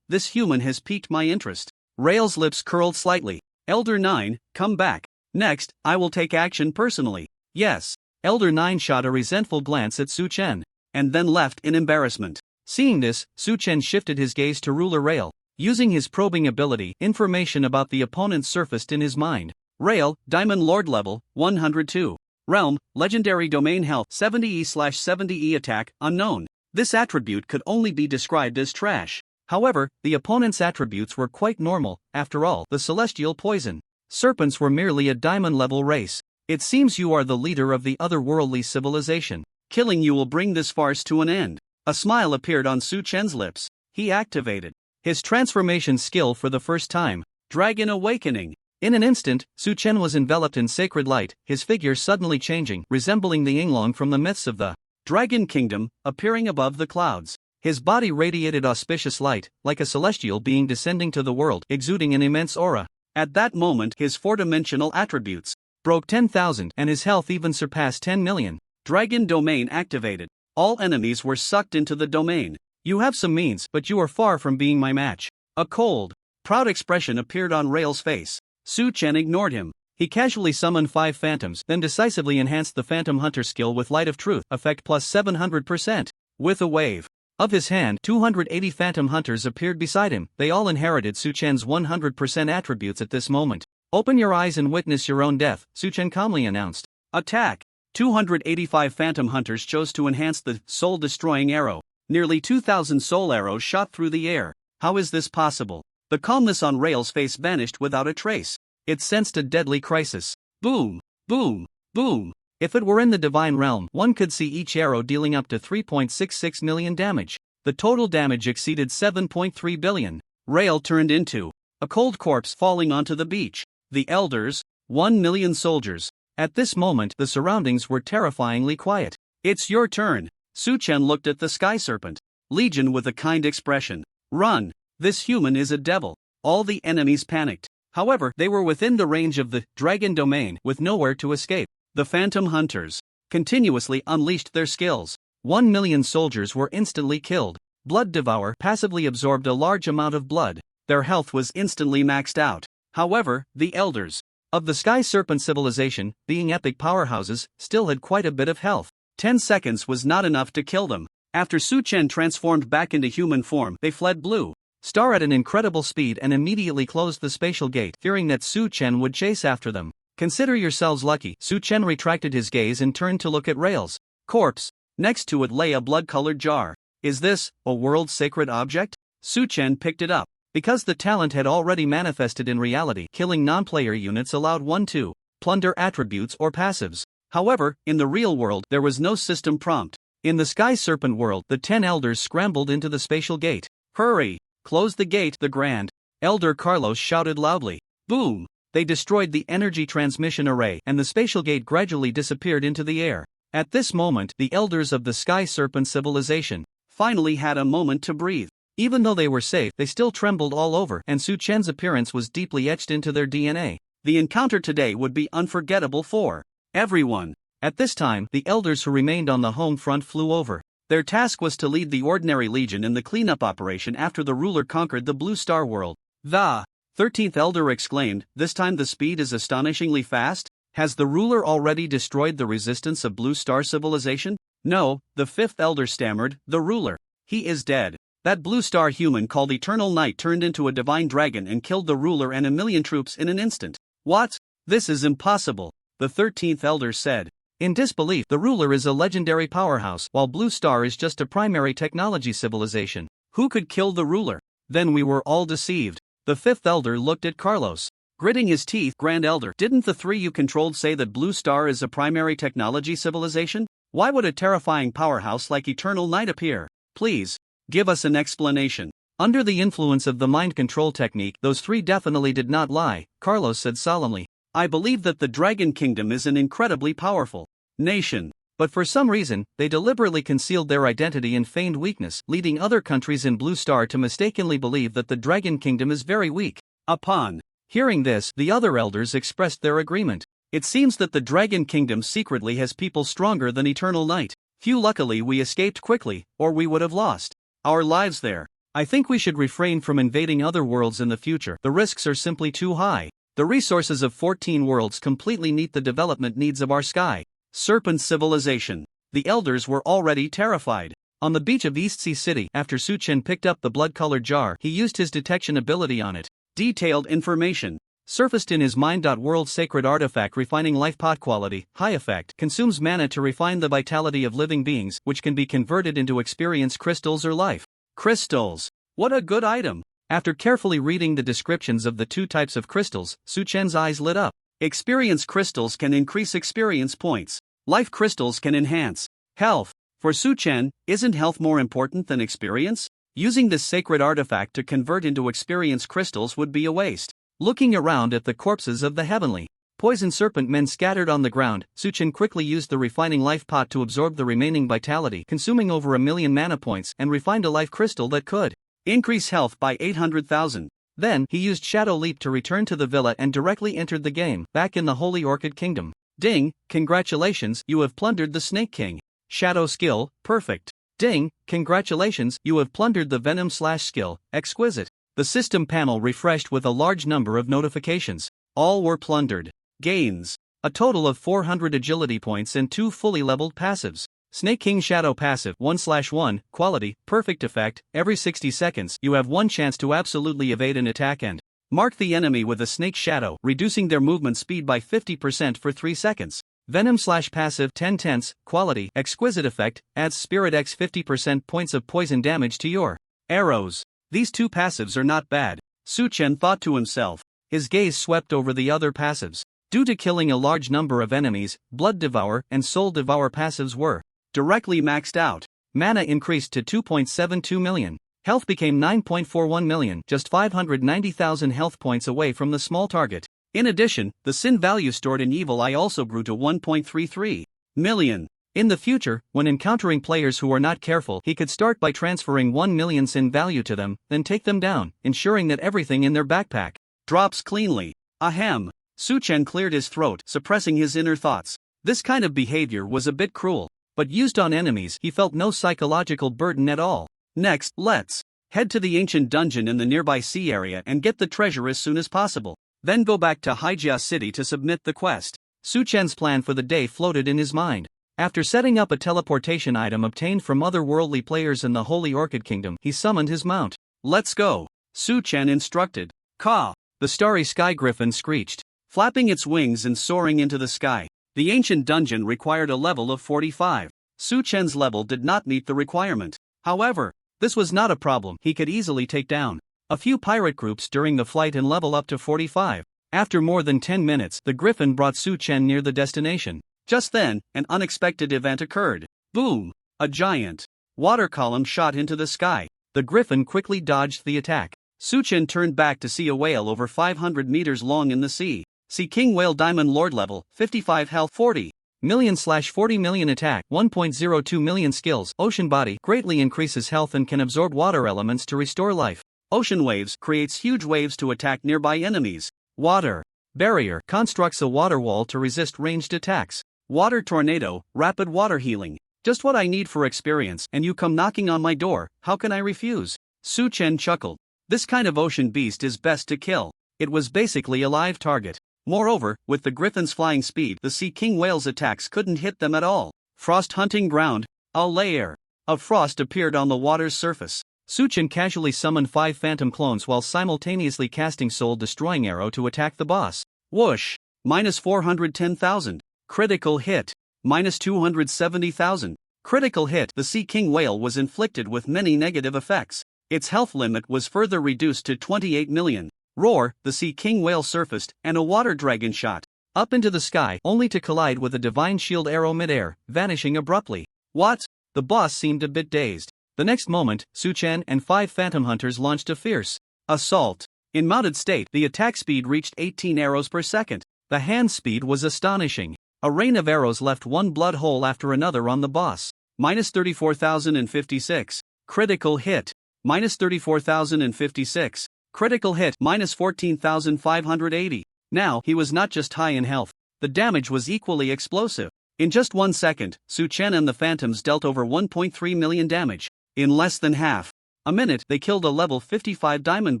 This human has piqued my interest. Rail's lips curled slightly. Elder 9, come back. Next, I will take action personally. Yes. Elder 9 shot a resentful glance at Su Chen, and then left in embarrassment. Seeing this, Su Chen shifted his gaze to Ruler Rail. Using his probing ability, information about the opponent surfaced in his mind. Rail, Diamond Lord level, 102. Realm, Legendary Domain Health, 70E/70E attack, unknown. This attribute could only be described as trash. However, the opponent's attributes were quite normal. After all, the celestial poison. Serpents were merely a diamond-level race. It seems you are the leader of the otherworldly civilization. Killing you will bring this farce to an end. A smile appeared on Su Chen's lips. He activated his transformation skill for the first time. Dragon Awakening. In an instant, Su Chen was enveloped in sacred light, his figure suddenly changing, resembling the Yinglong from the myths of the Dragon Kingdom, appearing above the clouds. His body radiated auspicious light, like a celestial being descending to the world, exuding an immense aura. At that moment, his four-dimensional attributes broke 10,000, and his health even surpassed 10 million. Dragon Domain activated. All enemies were sucked into the domain. You have some means, but you are far from being my match. A cold, proud expression appeared on Rail's face. Su Chen ignored him. He casually summoned 5 phantoms, then decisively enhanced the Phantom Hunter skill with Light of Truth, effect plus 700%. With a wave of his hand, 280 Phantom Hunters appeared beside him. They all inherited Su Chen's 100% attributes at this moment. Open your eyes and witness your own death, Su Chen calmly announced. Attack! 285 Phantom Hunters chose to enhance the soul-destroying arrow. Nearly 2,000 soul arrows shot through the air. How is this possible? The calmness on Rail's face vanished without a trace. It sensed a deadly crisis. Boom! Boom! Boom! If it were in the divine realm, one could see each arrow dealing up to 3.66 million damage. The total damage exceeded 7.3 billion. Rail turned into a cold corpse falling onto the beach. The elders, 1 million soldiers. At this moment, the surroundings were terrifyingly quiet. It's your turn. Su Chen looked at the sky serpent. Legion with a kind expression. Run! This human is a devil. All the enemies panicked. However, they were within the range of the Dragon Domain, with nowhere to escape. The Phantom Hunters continuously unleashed their skills. 1 million soldiers were instantly killed. Blood Devour passively absorbed a large amount of blood. Their health was instantly maxed out. However, the elders of the Sky Serpent civilization, being epic powerhouses, still had quite a bit of health. 10 seconds was not enough to kill them. After Su Chen transformed back into human form, they fled Blue Star at an incredible speed and immediately closed the spatial gate, fearing that Su Chen would chase after them. Consider yourselves lucky. Su Chen retracted his gaze and turned to look at Rail's corpse. Next to it lay a blood-colored jar. Is this a world sacred object? Su Chen picked it up. Because the talent had already manifested in reality, killing non-player units allowed one to plunder attributes or passives. However, in the real world, there was no system prompt. In the Sky Serpent world, the 10 elders scrambled into the spatial gate. Hurry! Close the gate, the Grand Elder Carlos shouted loudly. Boom! They destroyed the energy transmission array, and the spatial gate gradually disappeared into the air. At this moment, the elders of the Sky Serpent civilization finally had a moment to breathe. Even though they were safe, they still trembled all over, and Su Chen's appearance was deeply etched into their DNA. The encounter today would be unforgettable for everyone. At this time, the elders who remained on the home front flew over. Their task was to lead the ordinary legion in the cleanup operation after the ruler conquered the Blue Star world. The 13th elder exclaimed, this time the speed is astonishingly fast. Has the ruler already destroyed the resistance of Blue Star civilization? No, the 5th elder stammered, the ruler. He is dead. That Blue Star human called Eternal Night turned into a divine dragon and killed the ruler and 1 million troops in an instant. What? This is impossible, the 13th elder said. In disbelief, the ruler is a legendary powerhouse, while Blue Star is just a primary technology civilization. Who could kill the ruler? Then we were all deceived. The 5th elder looked at Carlos. Gritting his teeth, Grand Elder, didn't the three you controlled say that Blue Star is a primary technology civilization? Why would a terrifying powerhouse like Eternal Night appear? Please, give us an explanation. Under the influence of the mind control technique, those three definitely did not lie, Carlos said solemnly. I believe that the Dragon Kingdom is an incredibly powerful nation. But for some reason, they deliberately concealed their identity and feigned weakness, leading other countries in Blue Star to mistakenly believe that the Dragon Kingdom is very weak. Upon hearing this, the other elders expressed their agreement. It seems that the Dragon Kingdom secretly has people stronger than Eternal Night. Phew, luckily we escaped quickly, or we would have lost our lives there. I think we should refrain from invading other worlds in the future. The risks are simply too high. The resources of 14 worlds completely meet the development needs of our sky. Serpent civilization. The elders were already terrified. On the beach of East Sea City, after Su Chen picked up the blood-colored jar, he used his detection ability on it. Detailed information surfaced in his mind. World sacred artifact refining life pot quality, high effect, consumes mana to refine the vitality of living beings, which can be converted into experience crystals or life crystals. What a good item. After carefully reading the descriptions of the two types of crystals, Su Chen's eyes lit up. Experience crystals can increase experience points. Life crystals can enhance health. For Su Chen, isn't health more important than experience? Using this sacred artifact to convert into experience crystals would be a waste. Looking around at the corpses of the heavenly poison serpent men scattered on the ground, Su Chen quickly used the refining life pot to absorb the remaining vitality, consuming over 1 million mana points, and refined a life crystal that could increase health by 800,000. Then, he used Shadow Leap to return to the villa and directly entered the game, back in the Holy Orchid Kingdom. Ding, congratulations, you have plundered the Snake King. Shadow skill, perfect. Ding, congratulations, you have plundered the Venom Slash skill, exquisite. The system panel refreshed with a large number of notifications. All were plundered. Gains. A total of 400 agility points and 2 fully leveled passives. Snake King Shadow passive 1/1, quality, perfect effect, every 60 seconds you have one chance to absolutely evade an attack and mark the enemy with a snake shadow, reducing their movement speed by 50% for 3 seconds. Venom Slash passive 10/10, quality, exquisite effect, adds Spirit X 50% points of poison damage to your arrows. These two passives are not bad, Su Chen thought to himself. His gaze swept over the other passives. Due to killing a large number of enemies, Blood Devour and Soul Devour passives were directly maxed out. Mana increased to 2.72 million. Health became 9.41 million, just 590,000 health points away from the small target. In addition, the sin value stored in Evil Eye also grew to 1.33 million. In the future, when encountering players who are not careful, he could start by transferring 1 million sin value to them, then take them down, ensuring that everything in their backpack drops cleanly. Ahem. Su Chen cleared his throat, suppressing his inner thoughts. This kind of behavior was a bit cruel. But used on enemies, he felt no psychological burden at all. Next, let's head to the ancient dungeon in the nearby sea area and get the treasure as soon as possible. Then go back to Haijia City to submit the quest. Su Chen's plan for the day floated in his mind. After setting up a teleportation item obtained from otherworldly players in the Holy Orchid Kingdom, he summoned his mount. Let's go, Su Chen instructed. Caw! The starry sky griffin screeched, flapping its wings and soaring into the sky. The ancient dungeon required a level of 45. Su Chen's level did not meet the requirement. However, this was not a problem. He could easily take down a few pirate groups during the flight and level up to 45. After more than 10 minutes, the griffin brought Su Chen near the destination. Just then, an unexpected event occurred. Boom! A giant water column shot into the sky. The griffin quickly dodged the attack. Su Chen turned back to see a whale over 500 meters long in the sea. Sea King Whale Diamond Lord level, 55 health, 40 million/40 million attack, 1.02 million skills. Ocean Body greatly increases health and can absorb water elements to restore life. Ocean Waves creates huge waves to attack nearby enemies. Water Barrier constructs a water wall to resist ranged attacks. Water Tornado, rapid water healing. Just what I need for experience, and you come knocking on my door, how can I refuse? Su Chen chuckled. This kind of ocean beast is best to kill. It was basically a live target. Moreover, with the griffin's flying speed, the Sea King Whale's attacks couldn't hit them at all. Frost Hunting Ground. A lair of frost appeared on the water's surface. Su Chen casually summoned 5 phantom clones while simultaneously casting Soul Destroying Arrow to attack the boss. Whoosh! Minus 410,000. Critical hit. Minus 270,000. Critical hit. The Sea King Whale was inflicted with many negative effects. Its health limit was further reduced to 28 million. Roar, the sea king whale surfaced, and a water dragon shot up into the sky, only to collide with a divine shield arrow midair, vanishing abruptly. What? The boss seemed a bit dazed. The next moment, Su-chan and 5 phantom hunters launched a fierce assault. In mounted state, the attack speed reached 18 arrows per second. The hand speed was astonishing. A rain of arrows left one blood hole after another on the boss. Minus 34,056. Critical hit. Minus 34,056. Critical hit. Minus 14,580. Now, he was not just high in health. The damage was equally explosive. In just 1 second, Su-chan and the phantoms dealt over 1.3 million damage. In less than half a minute, they killed a level 55 diamond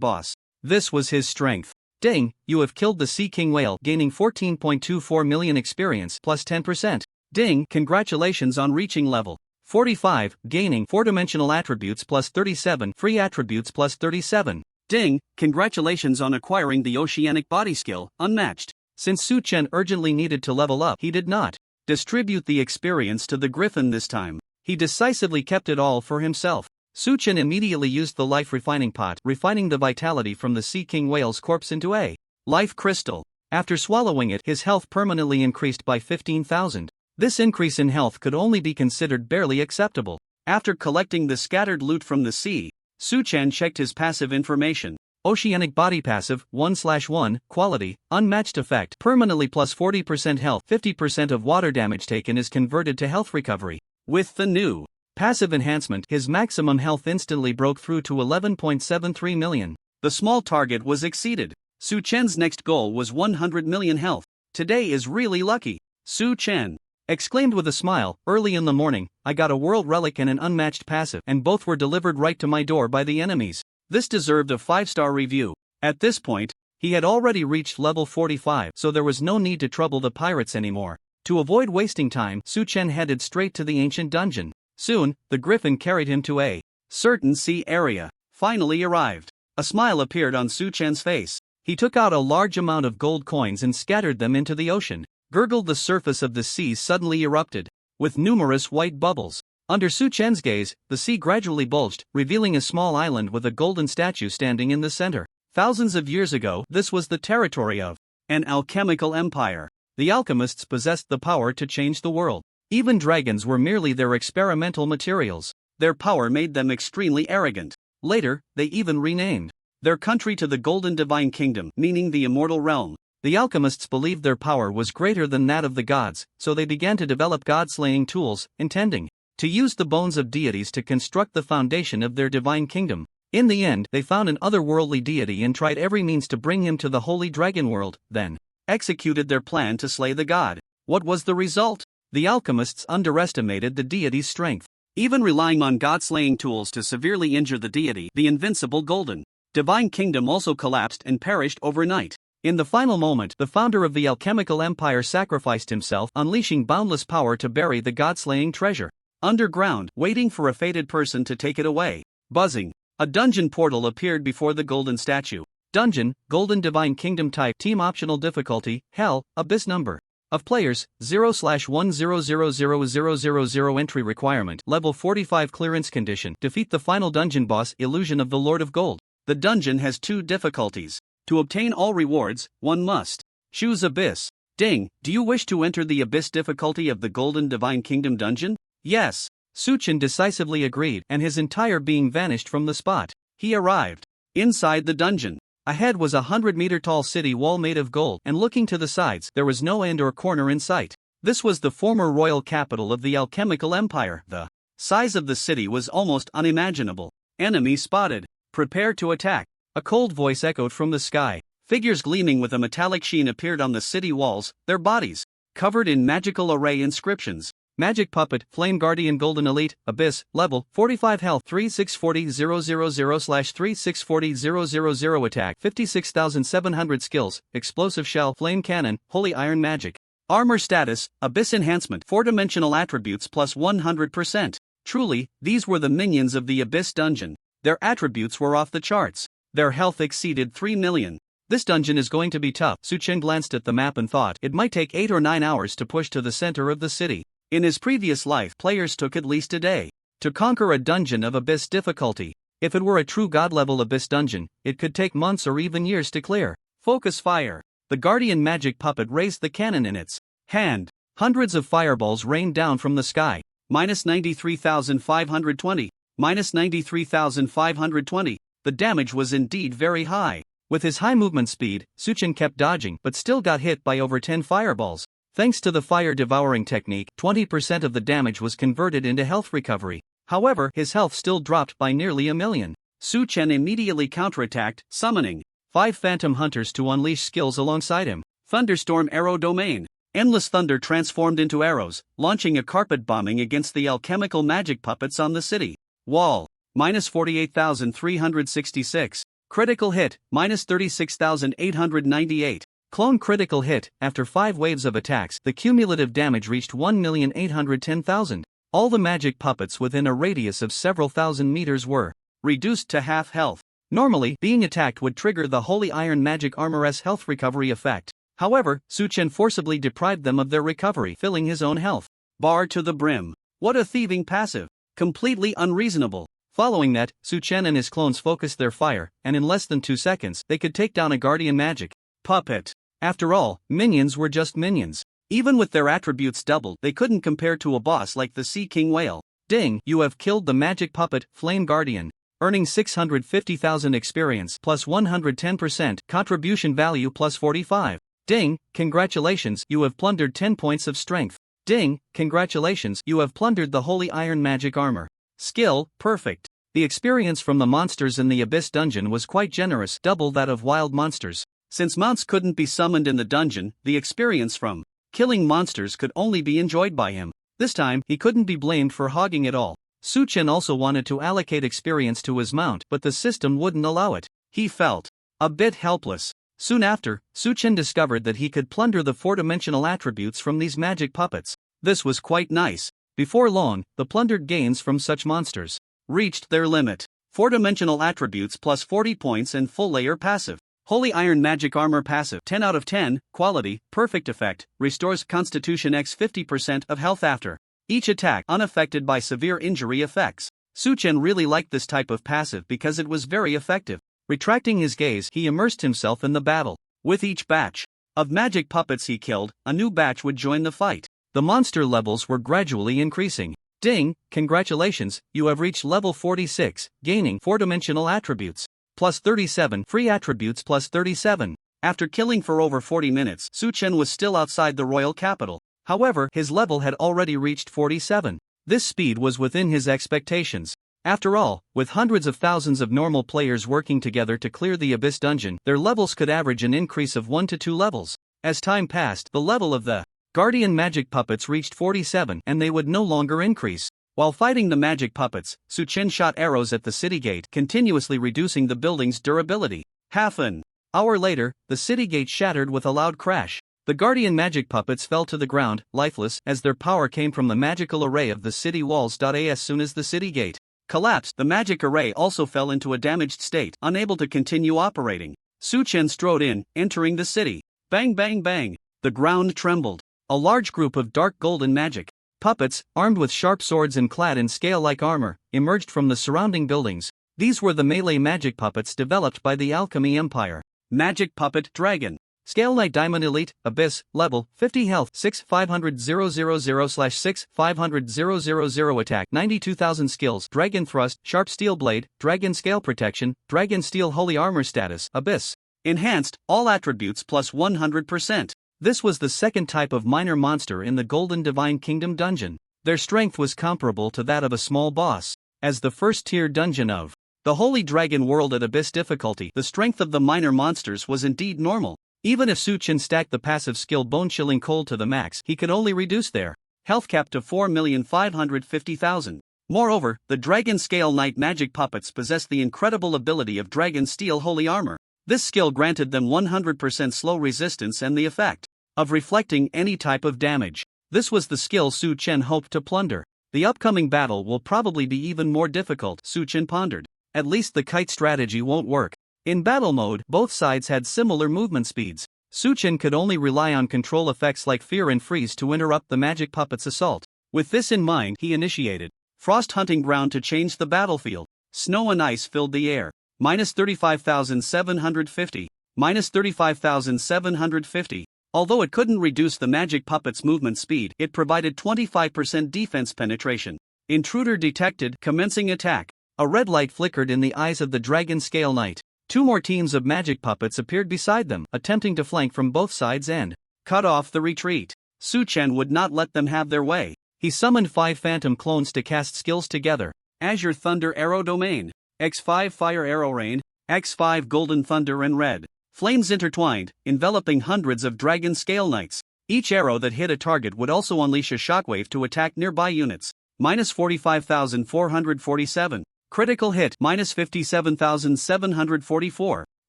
boss. This was his strength. Ding, you have killed the Sea King Whale, gaining 14.24 million experience plus 10%. Ding, congratulations on reaching level 45, gaining 4-dimensional attributes plus 37, free attributes plus 37. Ding, congratulations on acquiring the oceanic body skill, unmatched. Since Su-chan urgently needed to level up, he did not distribute the experience to the griffin this time. He decisively kept it all for himself. Su-chan immediately used the life refining pot, refining the vitality from the Sea King Whale's corpse into a life crystal. After swallowing it, his health permanently increased by 15,000. This increase in health could only be considered barely acceptable. After collecting the scattered loot from the sea, Su-chan checked his passive information. Oceanic body passive, 1/1, quality, unmatched effect, permanently plus 40% health, 50% of water damage taken is converted to health recovery. With the new passive enhancement, his maximum health instantly broke through to 11.73 million. The small target was exceeded. Su-chan's next goal was 100 million health. Today is really lucky. Su-chan exclaimed with a smile. Early in the morning, I got a world relic and an unmatched passive, and both were delivered right to my door by the enemies. This deserved a 5-star review. At this point, he had already reached level 45, so there was no need to trouble the pirates anymore. To avoid wasting time, Su-chan headed straight to the ancient dungeon. Soon, the griffin carried him to a certain sea area. Finally arrived. A smile appeared on Su-chan's face. He took out a large amount of gold coins and scattered them into the ocean. Gurgled, the surface of the sea suddenly erupted with numerous white bubbles. Under Su-chan's gaze, the sea gradually bulged, revealing a small island with a golden statue standing in the center. Thousands of years ago, this was the territory of an alchemical empire. The alchemists possessed the power to change the world. Even dragons were merely their experimental materials. Their power made them extremely arrogant. Later, they even renamed their country to the Golden Divine Kingdom, meaning the immortal realm. The alchemists believed their power was greater than that of the gods, so they began to develop god-slaying tools, intending to use the bones of deities to construct the foundation of their divine kingdom. In the end, they found an otherworldly deity and tried every means to bring him to the holy dragon world, then executed their plan to slay the god. What was the result? The alchemists underestimated the deity's strength. Even relying on god-slaying tools to severely injure the deity, the invincible Golden Divine Kingdom also collapsed and perished overnight. In the final moment, the founder of the alchemical empire sacrificed himself, unleashing boundless power to bury the god-slaying treasure underground, waiting for a fated person to take it away. Buzzing. A dungeon portal appeared before the golden statue. Dungeon, Golden Divine Kingdom type, team optional difficulty, Hell, Abyss number of players, 0/1000000 entry requirement, level 45 clearance condition, defeat the final dungeon boss, Illusion of the Lord of Gold. The dungeon has 2 difficulties. To obtain all rewards, one must choose Abyss. Ding, do you wish to enter the Abyss difficulty of the Golden Divine Kingdom dungeon? Yes. Su-chan decisively agreed, and his entire being vanished from the spot. He arrived inside the dungeon. Ahead was a 100-meter-tall city wall made of gold, and looking to the sides, there was no end or corner in sight. This was the former royal capital of the alchemical empire. The size of the city was almost unimaginable. Enemy spotted. Prepare to attack. A cold voice echoed from the sky. Figures gleaming with a metallic sheen appeared on the city walls, their bodies covered in magical array inscriptions. Magic Puppet, Flame Guardian Golden Elite, Abyss, level, 45 health, 3640-000/3640000 attack, 56,700 skills, Explosive Shell, Flame Cannon, Holy Iron Magic. Armor status, Abyss Enhancement, 4-dimensional attributes plus 100%. Truly, these were the minions of the Abyss dungeon. Their attributes were off the charts. Their health exceeded 3 million. This dungeon is going to be tough. Su-chan glanced at the map and thought it might take 8 or 9 hours to push to the center of the city. In his previous life, players took at least a day to conquer a dungeon of Abyss difficulty. If it were a true god-level abyss dungeon, it could take months or even years to clear. Focus fire. The guardian magic puppet raised the cannon in its hand. Hundreds of fireballs rained down from the sky. Minus 93,520. Minus 93,520. The damage was indeed very high. With his high movement speed, Suchin kept dodging but still got hit by over 10 fireballs. Thanks to the fire-devouring technique, 20% of the damage was converted into health recovery. However, his health still dropped by nearly 1 million. Su Chen immediately counterattacked, summoning 5 phantom hunters to unleash skills alongside him. Thunderstorm Arrow Domain. Endless thunder transformed into arrows, launching a carpet bombing against the alchemical magic puppets on the city wall. Minus 48,366. Critical hit, minus 36,898. Clone critical hit. After 5 waves of attacks, the cumulative damage reached 1,810,000. All the magic puppets within a radius of several thousand meters were reduced to half health. Normally, being attacked would trigger the Holy Iron Magic Armor's health recovery effect. However, Su Chen forcibly deprived them of their recovery, filling his own health bar to the brim. What a thieving passive. Completely unreasonable. Following that, Su Chen and his clones focused their fire, and in less than 2 seconds, they could take down a guardian magic puppet. After all, minions were just minions. Even with their attributes doubled, they couldn't compare to a boss like the Sea King Whale. Ding, you have killed the magic puppet, Flame Guardian. Earning 650,000 experience plus 110%, contribution value plus 45. Ding, congratulations, you have plundered 10 points of strength. Ding, congratulations, you have plundered the Holy Iron Magic Armor. Skill, perfect. The experience from the monsters in the Abyss dungeon was quite generous, double that of wild monsters. Since mounts couldn't be summoned in the dungeon, the experience from killing monsters could only be enjoyed by him. This time, he couldn't be blamed for hogging it all. Su Chen also wanted to allocate experience to his mount, but the system wouldn't allow it. He felt a bit helpless. Soon after, Su Chen discovered that he could plunder the 4-dimensional attributes from these magic puppets. This was quite nice. Before long, the plundered gains from such monsters reached their limit. 4-dimensional attributes plus 40 points and full layer passive. Holy Iron Magic Armor passive 10 out of 10, quality, perfect effect, restores Constitution X 50% of health after each attack, unaffected by severe injury effects. Su Chen really liked this type of passive because it was very effective. Retracting his gaze, he immersed himself in the battle. With each batch of magic puppets he killed, a new batch would join the fight. The monster levels were gradually increasing. Ding, congratulations, you have reached level 46, gaining 4-dimensional attributes. Plus 37, free attributes plus 37. After killing for over 40 minutes, Su Chen was still outside the royal capital. However, his level had already reached 47. This speed was within his expectations. After all, with hundreds of thousands of normal players working together to clear the Abyss dungeon, their levels could average an increase of 1 to 2 levels. As time passed, the level of the Guardian magic puppets reached 47 and they would no longer increase. While fighting the magic puppets, Su Chen shot arrows at the city gate, continuously reducing the building's durability. Half an hour later, the city gate shattered with a loud crash. The Guardian magic puppets fell to the ground, lifeless, as their power came from the magical array of the city walls. As soon as the city gate collapsed, the magic array also fell into a damaged state, unable to continue operating. Su Chen strode in, entering the city. Bang bang bang. The ground trembled. A large group of dark golden magic puppets, armed with sharp swords and clad in scale-like armor, emerged from the surrounding buildings. These were the melee magic puppets developed by the Alchemy Empire. Magic Puppet Dragon. Scale Knight Diamond Elite, Abyss, level, 50 health, 6-500-000/6-500-000 attack, 92,000 skills, Dragon Thrust, Sharp Steel Blade, Dragon Scale Protection, Dragon Steel Holy Armor status, Abyss. Enhanced, all attributes plus 100%. This was the second type of minor monster in the Golden Divine Kingdom dungeon. Their strength was comparable to that of a small boss. As the first-tier dungeon of the Holy Dragon World at Abyss difficulty, the strength of the minor monsters was indeed normal. Even if Su Chen stacked the passive skill Bone-Chilling Cold to the max, he could only reduce their health cap to 4,550,000. Moreover, the Dragon Scale Knight magic puppets possessed the incredible ability of Dragon Steel Holy Armor. This skill granted them 100% slow resistance and the effect of reflecting any type of damage. This was the skill Su Chen hoped to plunder. The upcoming battle will probably be even more difficult, Su Chen pondered. At least the kite strategy won't work. In battle mode, both sides had similar movement speeds. Su Chen could only rely on control effects like Fear and Freeze to interrupt the magic puppet's assault. With this in mind, he initiated Frost Hunting Ground to change the battlefield. Snow and ice filled the air. Minus 35,750. Minus 35,750. Although it couldn't reduce the magic puppet's movement speed, it provided 25% defense penetration. Intruder detected, commencing attack. A red light flickered in the eyes of the Dragon Scale Knight. Two more teams of magic puppets appeared beside them, attempting to flank from both sides and cut off the retreat. Su Chen would not let them have their way. He summoned 5 phantom clones to cast skills together. Azure Thunder Arrow Domain. X5 Fire Arrow Rain. X5 Golden Thunder and Red. Flames intertwined, enveloping hundreds of Dragon Scale Knights. Each arrow that hit a target would also unleash a shockwave to attack nearby units. Minus 45,447. Critical hit. Minus 57,744.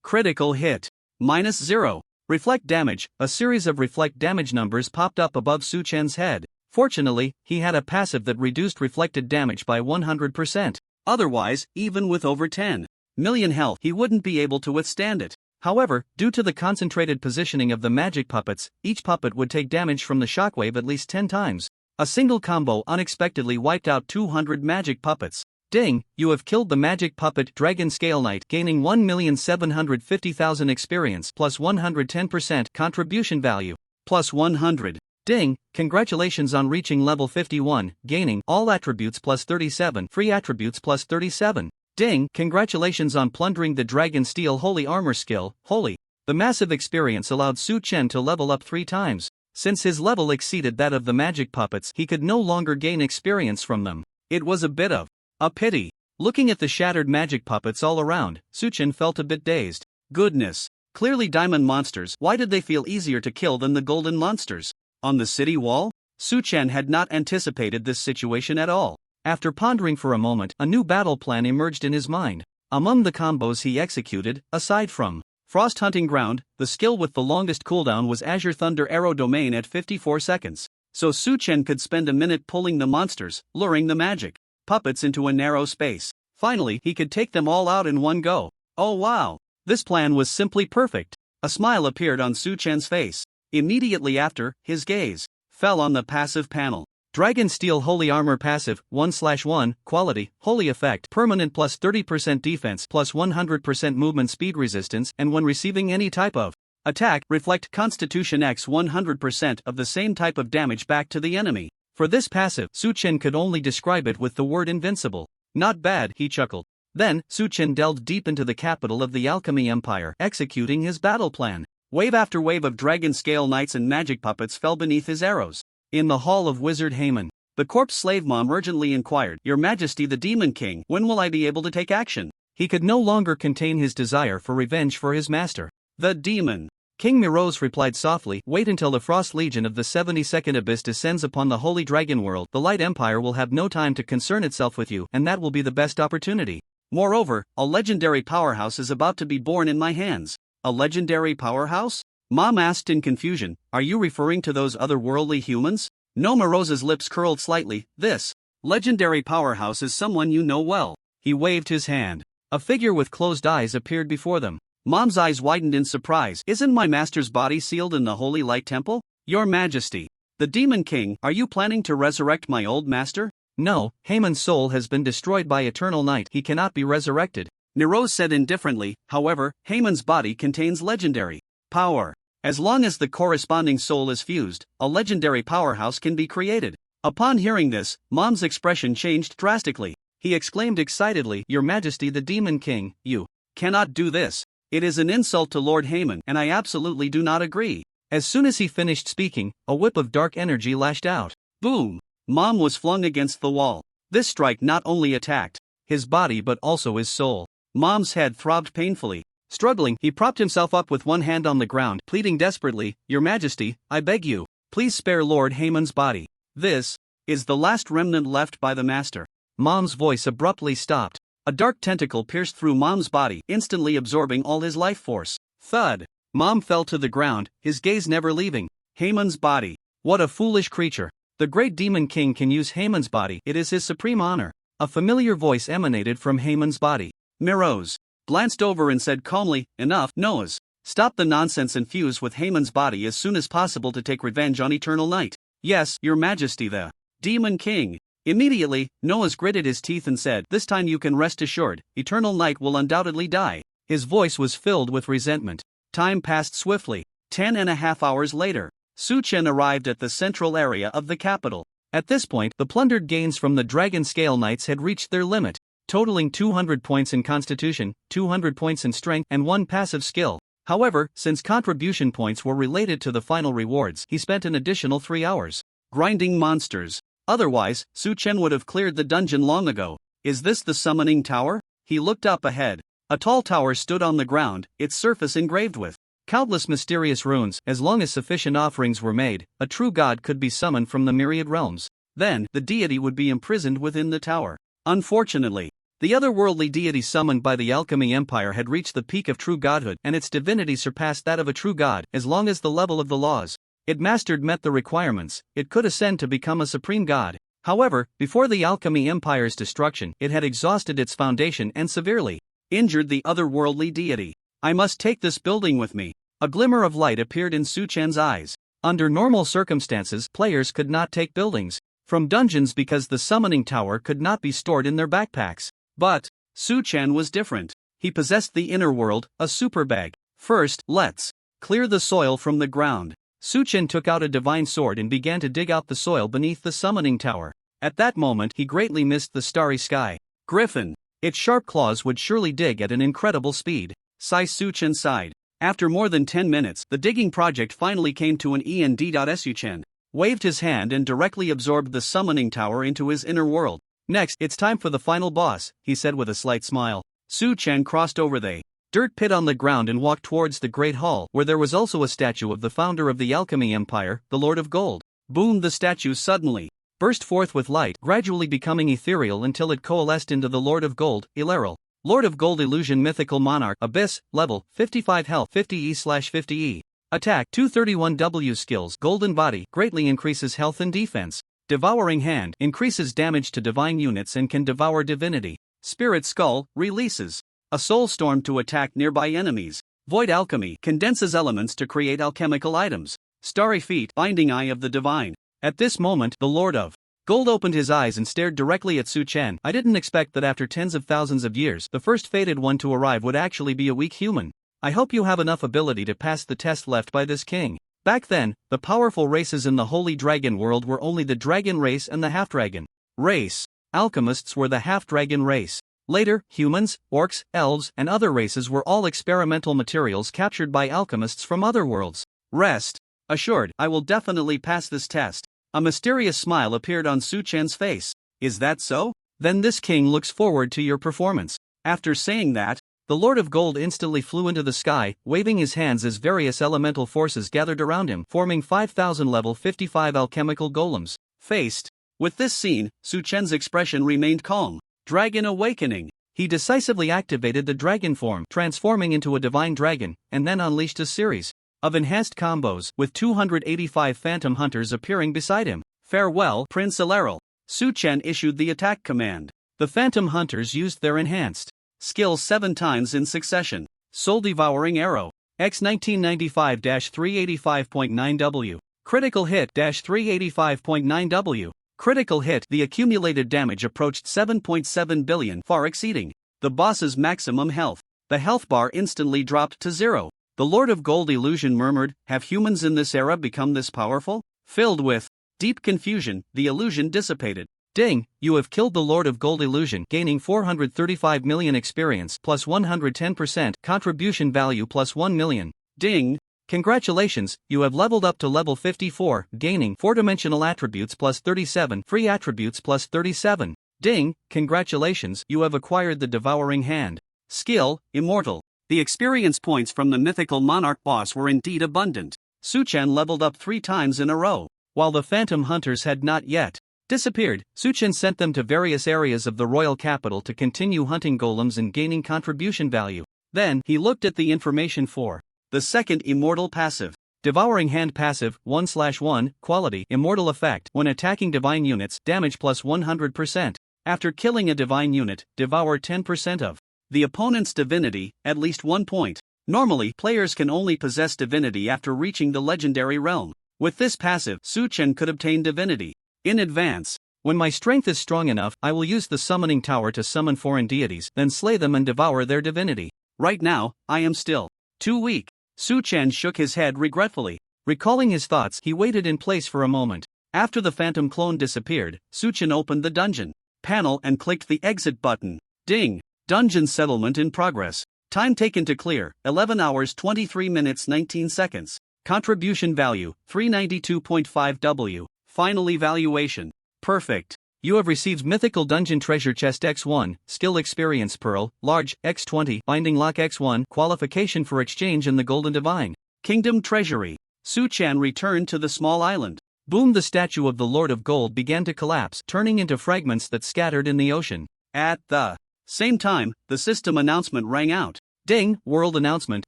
Critical hit. Minus 0. Reflect damage. A series of reflect damage numbers popped up above Su Chen's head. Fortunately, he had a passive that reduced reflected damage by 100%. Otherwise, even with over 10 million health, he wouldn't be able to withstand it. However, due to the concentrated positioning of the magic puppets, each puppet would take damage from the shockwave at least 10 times. A single combo unexpectedly wiped out 200 magic puppets. Ding, you have killed the magic puppet Dragon Scale Knight, gaining 1,750,000 experience plus 110% contribution value plus 100. Ding, congratulations on reaching level 51, gaining all attributes plus 37, free attributes plus 37. Ding, congratulations on plundering the Dragon Steel Holy Armor skill, Holy. The massive experience allowed Su Chen to level up 3 times. Since his level exceeded that of the magic puppets, he could no longer gain experience from them. It was a bit of a pity. Looking at the shattered magic puppets all around, Su Chen felt a bit dazed. Goodness. Clearly diamond monsters. Why did they feel easier to kill than the golden monsters? On the city wall? Su Chen had not anticipated this situation at all. After pondering for a moment, a new battle plan emerged in his mind. Among the combos he executed, aside from Frost Hunting Ground, the skill with the longest cooldown was Azure Thunder Arrow Domain at 54 seconds. So Su Chen could spend a minute pulling the monsters, luring the magic puppets into a narrow space. Finally, he could take them all out in one go. Oh wow! This plan was simply perfect. A smile appeared on Su Chen's face. Immediately after, his gaze fell on the passive panel. Dragon Steel Holy Armor passive, 1/1, quality, holy effect, permanent plus 30% defense plus 100% movement speed resistance, and when receiving any type of attack, reflect Constitution X 100% of the same type of damage back to the enemy. For this passive, Su Chen could only describe it with the word invincible. Not bad, he chuckled. Then, Su Chen delved deep into the capital of the Alchemy Empire, executing his battle plan. Wave after wave of Dragon Scale Knights and magic puppets fell beneath his arrows. In the hall of Wizard Haman, the corpse slave mom urgently inquired, "Your Majesty the Demon King, when will I be able to take action?" He could no longer contain his desire for revenge for his master. The demon. King Mirose replied softly, "Wait until the Frost Legion of the 72nd Abyss descends upon the Holy Dragon World. The Light Empire will have no time to concern itself with you, and that will be the best opportunity. Moreover, a legendary powerhouse is about to be born in my hands." A legendary powerhouse? Mom asked in confusion, "Are you referring to those otherworldly humans?" No, Mirose's lips curled slightly. "This legendary powerhouse is someone you know well." He waved his hand. A figure with closed eyes appeared before them. Mom's eyes widened in surprise. "Isn't my master's body sealed in the Holy Light Temple?" "Your Majesty, the Demon King, are you planning to resurrect my old master?" "No, Haman's soul has been destroyed by eternal night. He cannot be resurrected," Mirose said indifferently. "However, Haman's body contains legendary power. As long as the corresponding soul is fused, a legendary powerhouse can be created." Upon hearing this, Mom's expression changed drastically. He exclaimed excitedly, "Your Majesty the Demon King, you cannot do this. It is an insult to Lord Haman, and I absolutely do not agree." As soon as he finished speaking, a whip of dark energy lashed out. Boom! Mom was flung against the wall. This strike not only attacked his body but also his soul. Mom's head throbbed painfully. Struggling, he propped himself up with one hand on the ground, pleading desperately, "Your Majesty, I beg you, please spare Lord Haman's body. This is the last remnant left by the master." Mom's voice abruptly stopped. A dark tentacle pierced through Mom's body, instantly absorbing all his life force. Thud! Mom fell to the ground, his gaze never leaving Haman's body. What a foolish creature. The great Demon King can use Haman's body. It is his supreme honor. A familiar voice emanated from Haman's body. Mirose glanced over and said calmly, "Enough, Noahs. Stop the nonsense and fuse with Haman's body as soon as possible to take revenge on Eternal Night." "Yes, Your Majesty the Demon King." Immediately, Noah gritted his teeth and said, "This time you can rest assured, Eternal Night will undoubtedly die." His voice was filled with resentment. Time passed swiftly. 10.5 hours later, Su Chen arrived at the central area of the capital. At this point, the plundered gains from the Dragon Scale Knights had reached their limit, totaling 200 points in Constitution, 200 points in Strength, and 1 passive skill. However, since contribution points were related to the final rewards, he spent an additional 3 hours grinding monsters. Otherwise, Su Chen would have cleared the dungeon long ago. Is this the summoning tower? He looked up ahead. A tall tower stood on the ground, its surface engraved with countless mysterious runes. As long as sufficient offerings were made, a true god could be summoned from the myriad realms. Then, the deity would be imprisoned within the tower. Unfortunately, the otherworldly deity summoned by the Alchemy Empire had reached the peak of true godhood, and its divinity surpassed that of a true god. As long as the level of the laws it mastered met the requirements, it could ascend to become a supreme god. However, before the Alchemy Empire's destruction, it had exhausted its foundation and severely injured the otherworldly deity. I must take this building with me. A glimmer of light appeared in Su Chen's eyes. Under normal circumstances, players could not take buildings from dungeons because the summoning tower could not be stored in their backpacks. But Su Chen was different. He possessed the inner world, a super bag. First, let's clear the soil from the ground. Su Chen took out a divine sword and began to dig out the soil beneath the summoning tower. At that moment, he greatly missed the starry sky. Griffin. Its sharp claws would surely dig at an incredible speed. Su Chen sighed. After more than 10 minutes, the digging project finally came to an end. Su Chen waved his hand and directly absorbed the summoning tower into his inner world. Next, it's time for the final boss, he said with a slight smile. Su Chen crossed over the dirt pit on the ground and walked towards the Great Hall, where there was also a statue of the founder of the Alchemy Empire, the Lord of Gold. Boom! The statue suddenly burst forth with light, gradually becoming ethereal until it coalesced into the Lord of Gold, Ilaral. Lord of Gold Illusion Mythical Monarch Abyss, level, 55 health 50E/50E. Attack 231W skills Golden Body greatly increases health and defense. Devouring Hand increases damage to divine units and can devour divinity. Spirit Skull releases a soul storm to attack nearby enemies. Void Alchemy condenses elements to create alchemical items. Starry Feet Binding Eye of the Divine. At this moment, the Lord of Gold opened his eyes and stared directly at Su Chen. I didn't expect that after tens of thousands of years, the first fated one to arrive would actually be a weak human. I hope you have enough ability to pass the test left by this king. Back then, the powerful races in the Holy Dragon world were only the Dragon race and the Half-Dragon race. Alchemists were the Half-Dragon race. Later, humans, orcs, elves, and other races were all experimental materials captured by alchemists from other worlds. Rest assured, I will definitely pass this test. A mysterious smile appeared on Su Chen's face. Is that so? Then this king looks forward to your performance. After saying that, the Lord of Gold instantly flew into the sky, waving his hands as various elemental forces gathered around him, forming 5,000 level 55 alchemical golems. Faced with this scene, Su Chen's expression remained calm. Dragon Awakening. He decisively activated the dragon form, transforming into a divine dragon, and then unleashed a series of enhanced combos, with 285 phantom hunters appearing beside him. Farewell, Prince Ilaral. Su Chen issued the attack command. The phantom hunters used their enhanced skills 7 times in succession. Soul Devouring Arrow. X 1995-385.9W. Critical hit -385.9W. Critical hit. The accumulated damage approached 7.7 billion, far exceeding the boss's maximum health. The health bar instantly dropped to 0. The Lord of Gold Illusion murmured, "Have humans in this era become this powerful?" Filled with deep confusion, the illusion dissipated. Ding, you have killed the Lord of Gold Illusion, gaining 435 million experience plus 110%, contribution value plus 1 million. Ding. Congratulations, you have leveled up to level 54, gaining 4-dimensional attributes plus 37, free attributes plus 37. Ding, congratulations, you have acquired the Devouring Hand. Skill, Immortal. The experience points from the mythical monarch boss were indeed abundant. Su Chen leveled up 3 times in a row. While the phantom hunters had not yet disappeared, Su Chen sent them to various areas of the royal capital to continue hunting golems and gaining contribution value. Then, he looked at the information for the second immortal passive. Devouring Hand passive, 1/1, quality, immortal effect. When attacking divine units, damage plus 100%. After killing a divine unit, devour 10% of the opponent's divinity, at least 1 point. Normally, players can only possess divinity after reaching the legendary realm. With this passive, Su Chen could obtain divinity in advance. When my strength is strong enough, I will use the summoning tower to summon foreign deities, then slay them and devour their divinity. Right now, I am still too weak. Su Chen shook his head regretfully. Recalling his thoughts, he waited in place for a moment. After the phantom clone disappeared, Su Chen opened the dungeon panel and clicked the exit button. Ding! Dungeon settlement in progress. Time taken to clear, 11 hours 23 minutes 19 seconds. Contribution value, 392.5 W. Final evaluation. Perfect. You have received Mythical Dungeon Treasure Chest X1, Skill Experience Pearl, Large, X20, Binding Lock X1, Qualification for Exchange in the Golden Divine. Kingdom Treasury. Su Chen returned to the small island. Boom! The statue of the Lord of Gold began to collapse, turning into fragments that scattered in the ocean. At the same time, the system announcement rang out. Ding! World announcement.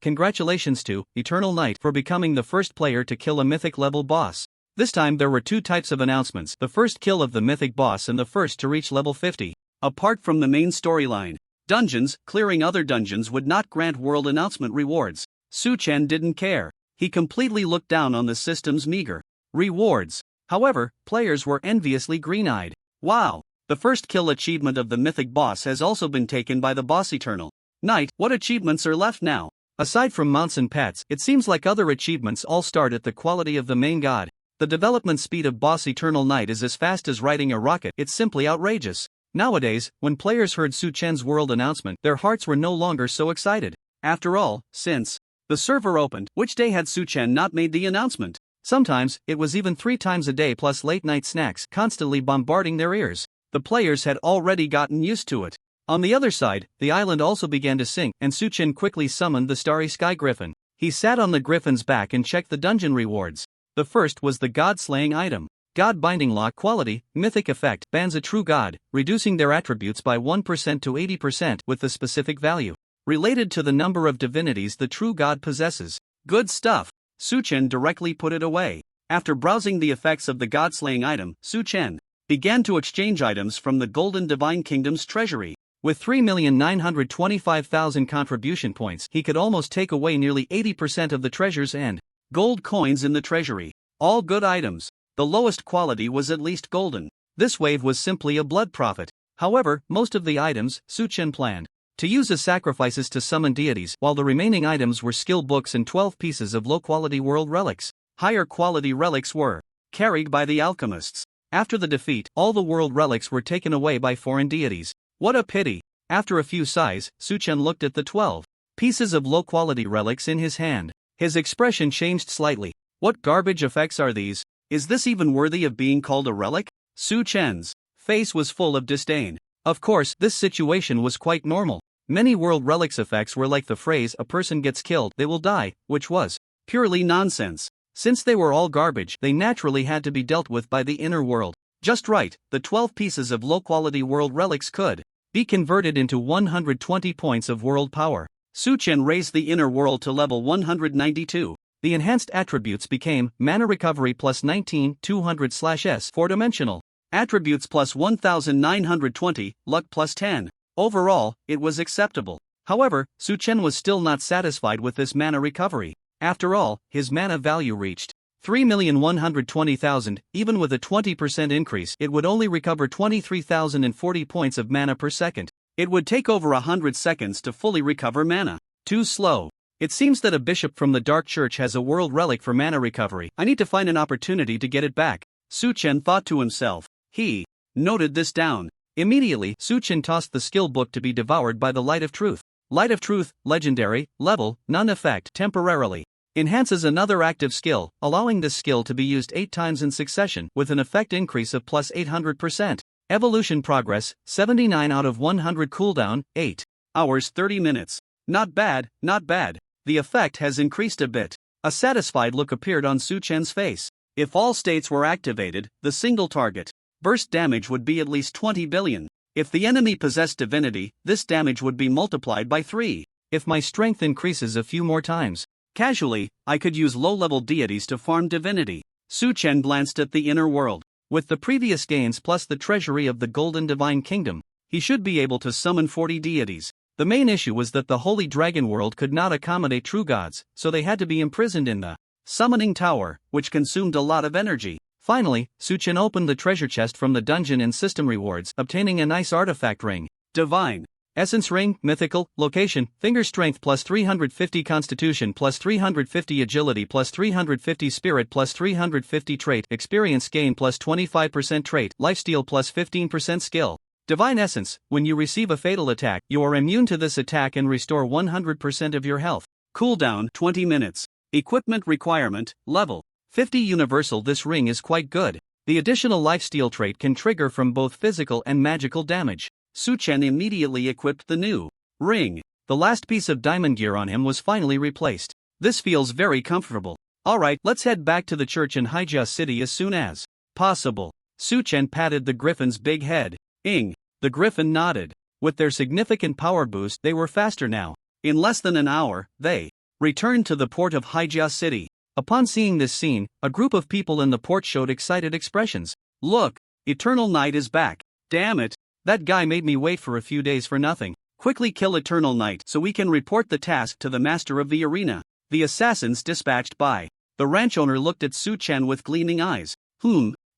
Congratulations to Eternal Knight for becoming the first player to kill a mythic level boss. This time there were two types of announcements, the first kill of the mythic boss and the first to reach level 50. Apart from the main storyline, dungeons, clearing other dungeons would not grant world announcement rewards. Su Chen didn't care. He completely looked down on the system's meager rewards. However, players were enviously green-eyed. Wow! The first kill achievement of the mythic boss has also been taken by the boss Eternal Knight. What achievements are left now? Aside from mounts and pets, it seems like other achievements all start at the quality of the main god. The development speed of boss Eternal Knight is as fast as riding a rocket. It's simply outrageous. Nowadays, when players heard Su Chen's world announcement, their hearts were no longer so excited. After all, since the server opened, which day had Su Chen not made the announcement? Sometimes, it was even 3 times a day plus late-night snacks constantly bombarding their ears. The players had already gotten used to it. On the other side, the island also began to sink, and Su Chen quickly summoned the Starry Sky Griffin. He sat on the griffin's back and checked the dungeon rewards. The first was the God-slaying item. God Binding Lock quality, mythic effect, bans a true god, reducing their attributes by 1% to 80% with the specific value related to the number of divinities the true god possesses. Good stuff. Su Chen directly put it away. After browsing the effects of the God-slaying item, Su Chen began to exchange items from the Golden Divine Kingdom's treasury. With 3,925,000 contribution points, he could almost take away nearly 80% of the treasures and gold coins in the treasury. All good items. The lowest quality was at least golden. This wave was simply a blood profit. However, most of the items, Su Chen planned to use as sacrifices to summon deities, while the remaining items were skill books and 12 pieces of low-quality world relics. Higher quality relics were carried by the alchemists. After the defeat, all the world relics were taken away by foreign deities. What a pity. After a few sighs, Su Chen looked at the 12 pieces of low-quality relics in his hand. His expression changed slightly. What garbage effects are these? Is this even worthy of being called a relic? Su Chen's face was full of disdain. Of course, this situation was quite normal. Many world relics effects were like the phrase "a person gets killed, they will die," which was purely nonsense. Since they were all garbage, they naturally had to be dealt with by the inner world. Just right, the 12 pieces of low-quality world relics could be converted into 120 points of world power. Su Chen raised the inner world to level 192. The enhanced attributes became Mana Recovery plus 19, 200/S 4-dimensional. Attributes plus 1920, Luck plus 10. Overall, it was acceptable. However, Su Chen was still not satisfied with this mana recovery. After all, his mana value reached 3,120,000. Even with a 20% increase, it would only recover 23,040 points of mana per second. It would take over 100 seconds to fully recover mana. Too slow. It seems that a bishop from the Dark Church has a world relic for mana recovery. I need to find an opportunity to get it back, Su Chen thought to himself. He noted this down. Immediately, Su Chen tossed the skill book to be devoured by the Light of Truth. Light of Truth, legendary, level, none effect, temporarily. Enhances another active skill, allowing this skill to be used 8 times in succession, with an effect increase of plus 800%. Evolution progress, 79 out of 100 cooldown, 8 hours 30 minutes. Not bad, not bad. The effect has increased a bit. A satisfied look appeared on Su Chen's face. If all states were activated, the single target burst damage would be at least 20 billion. If the enemy possessed divinity, this damage would be multiplied by 3. If my strength increases a few more times, casually, I could use low-level deities to farm divinity. Su Chen glanced at the inner world. With the previous gains plus the treasury of the Golden Divine Kingdom, he should be able to summon 40 deities. The main issue was that the Holy Dragon World could not accommodate true gods, so they had to be imprisoned in the summoning tower, which consumed a lot of energy. Finally, Su-Chen opened the treasure chest from the dungeon in system rewards, obtaining a nice artifact ring. Divine. Essence ring, mythical, location, finger strength plus 350 constitution plus 350 agility plus 350 spirit plus 350 trait, experience gain plus 25% trait, lifesteal plus 15% skill. Divine essence, when you receive a fatal attack, you are immune to this attack and restore 100% of your health. Cooldown 20 minutes. Equipment requirement, level 50 universal. This ring is quite good. The additional lifesteal trait can trigger from both physical and magical damage. Su-Chen immediately equipped the new ring. The last piece of diamond gear on him was finally replaced. This feels very comfortable. Alright, let's head back to the church in Haijia City as soon as possible. Su-Chen patted the griffin's big head. Ing. The griffin nodded. With their significant power boost, they were faster now. In less than an hour, they returned to the port of Haijia City. Upon seeing this scene, a group of people in the port showed excited expressions. Look, Eternal Knight is back. Damn it. That guy made me wait for a few days for nothing. Quickly kill Eternal Knight so we can report the task to the master of the arena. The assassins dispatched by. The ranch owner looked at Su-Chen with gleaming eyes.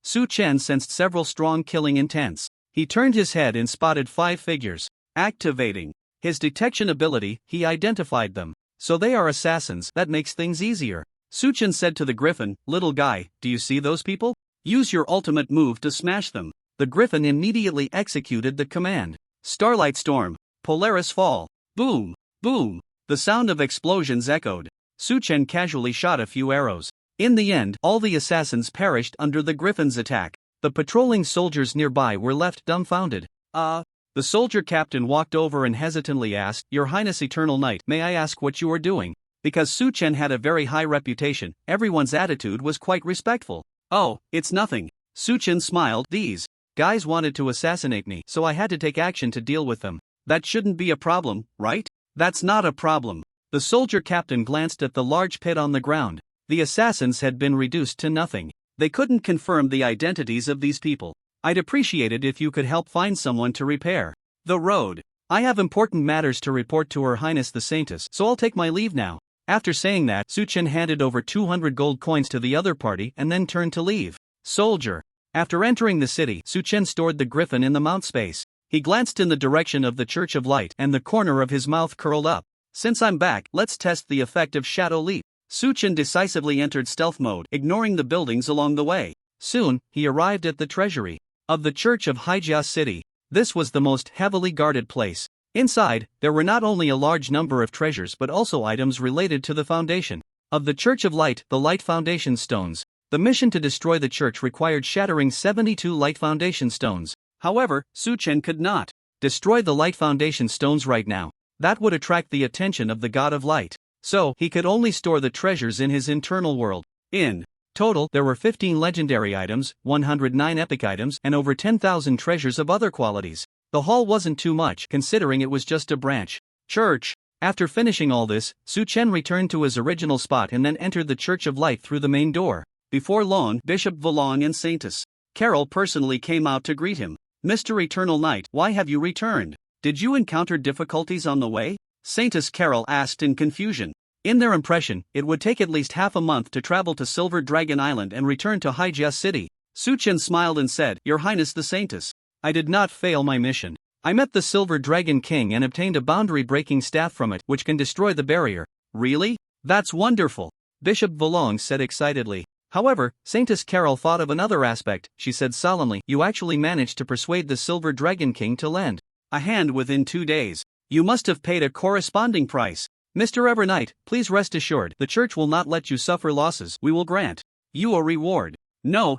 Su-Chen sensed several strong killing intents. He turned his head and spotted 5 figures. Activating his detection ability, he identified them. So they are assassins. That makes things easier. Su-Chen said to the griffin, little guy, do you see those people? Use your ultimate move to smash them. The griffin immediately executed the command. Starlight Storm. Polaris Fall. Boom, boom. The sound of explosions echoed. Su-Chen casually shot a few arrows. In the end, all the assassins perished under the griffin's attack. The patrolling soldiers nearby were left dumbfounded. The soldier captain walked over and hesitantly asked, Your Highness Eternal Knight, may I ask what you are doing? Because Su-Chen had a very high reputation, everyone's attitude was quite respectful. Oh, it's nothing. Su-Chen smiled. These guys wanted to assassinate me, so I had to take action to deal with them. That shouldn't be a problem, right? That's not a problem. The soldier captain glanced at the large pit on the ground. The assassins had been reduced to nothing. They couldn't confirm the identities of these people. I'd appreciate it if you could help find someone to repair the road. I have important matters to report to Her Highness the Saintess, so I'll take my leave now. After saying that, Su-Chen handed over 200 gold coins to the other party and then turned to leave. Soldier. After entering the city, Su-Chen stored the griffin in the mount space. He glanced in the direction of the Church of Light and the corner of his mouth curled up. Since I'm back, let's test the effect of Shadow Leap. Su-Chen decisively entered stealth mode, ignoring the buildings along the way. Soon, he arrived at the treasury of the Church of Haijia City. This was the most heavily guarded place. Inside, there were not only a large number of treasures but also items related to the foundation of the Church of Light, the Light Foundation Stones. The mission to destroy the church required shattering 72 Light Foundation Stones. However, Su-Chen could not destroy the Light Foundation Stones right now. That would attract the attention of the God of Light. So, he could only store the treasures in his internal world. In total, there were 15 legendary items, 109 epic items, and over 10,000 treasures of other qualities. The haul wasn't too much, considering it was just a branch church. After finishing all this, Su-Chen returned to his original spot and then entered the Church of Light through the main door. Before long, Bishop Volong and Saintess Carol personally came out to greet him. Mr. Eternal Knight, why have you returned? Did you encounter difficulties on the way? Saintess Carol asked in confusion. In their impression, it would take at least half a month to travel to Silver Dragon Island and return to Haijia City. Su-Chen smiled and said, Your Highness the Saintess, I did not fail my mission. I met the Silver Dragon King and obtained a boundary-breaking staff from it, which can destroy the barrier. Really? That's wonderful, Bishop Volong said excitedly. However, Saintess Carol thought of another aspect. She said solemnly, You actually managed to persuade the Silver Dragon King to lend a hand within 2 days. You must have paid a corresponding price. Mr. Everknight, please rest assured, the church will not let you suffer losses. We will grant you a reward. No.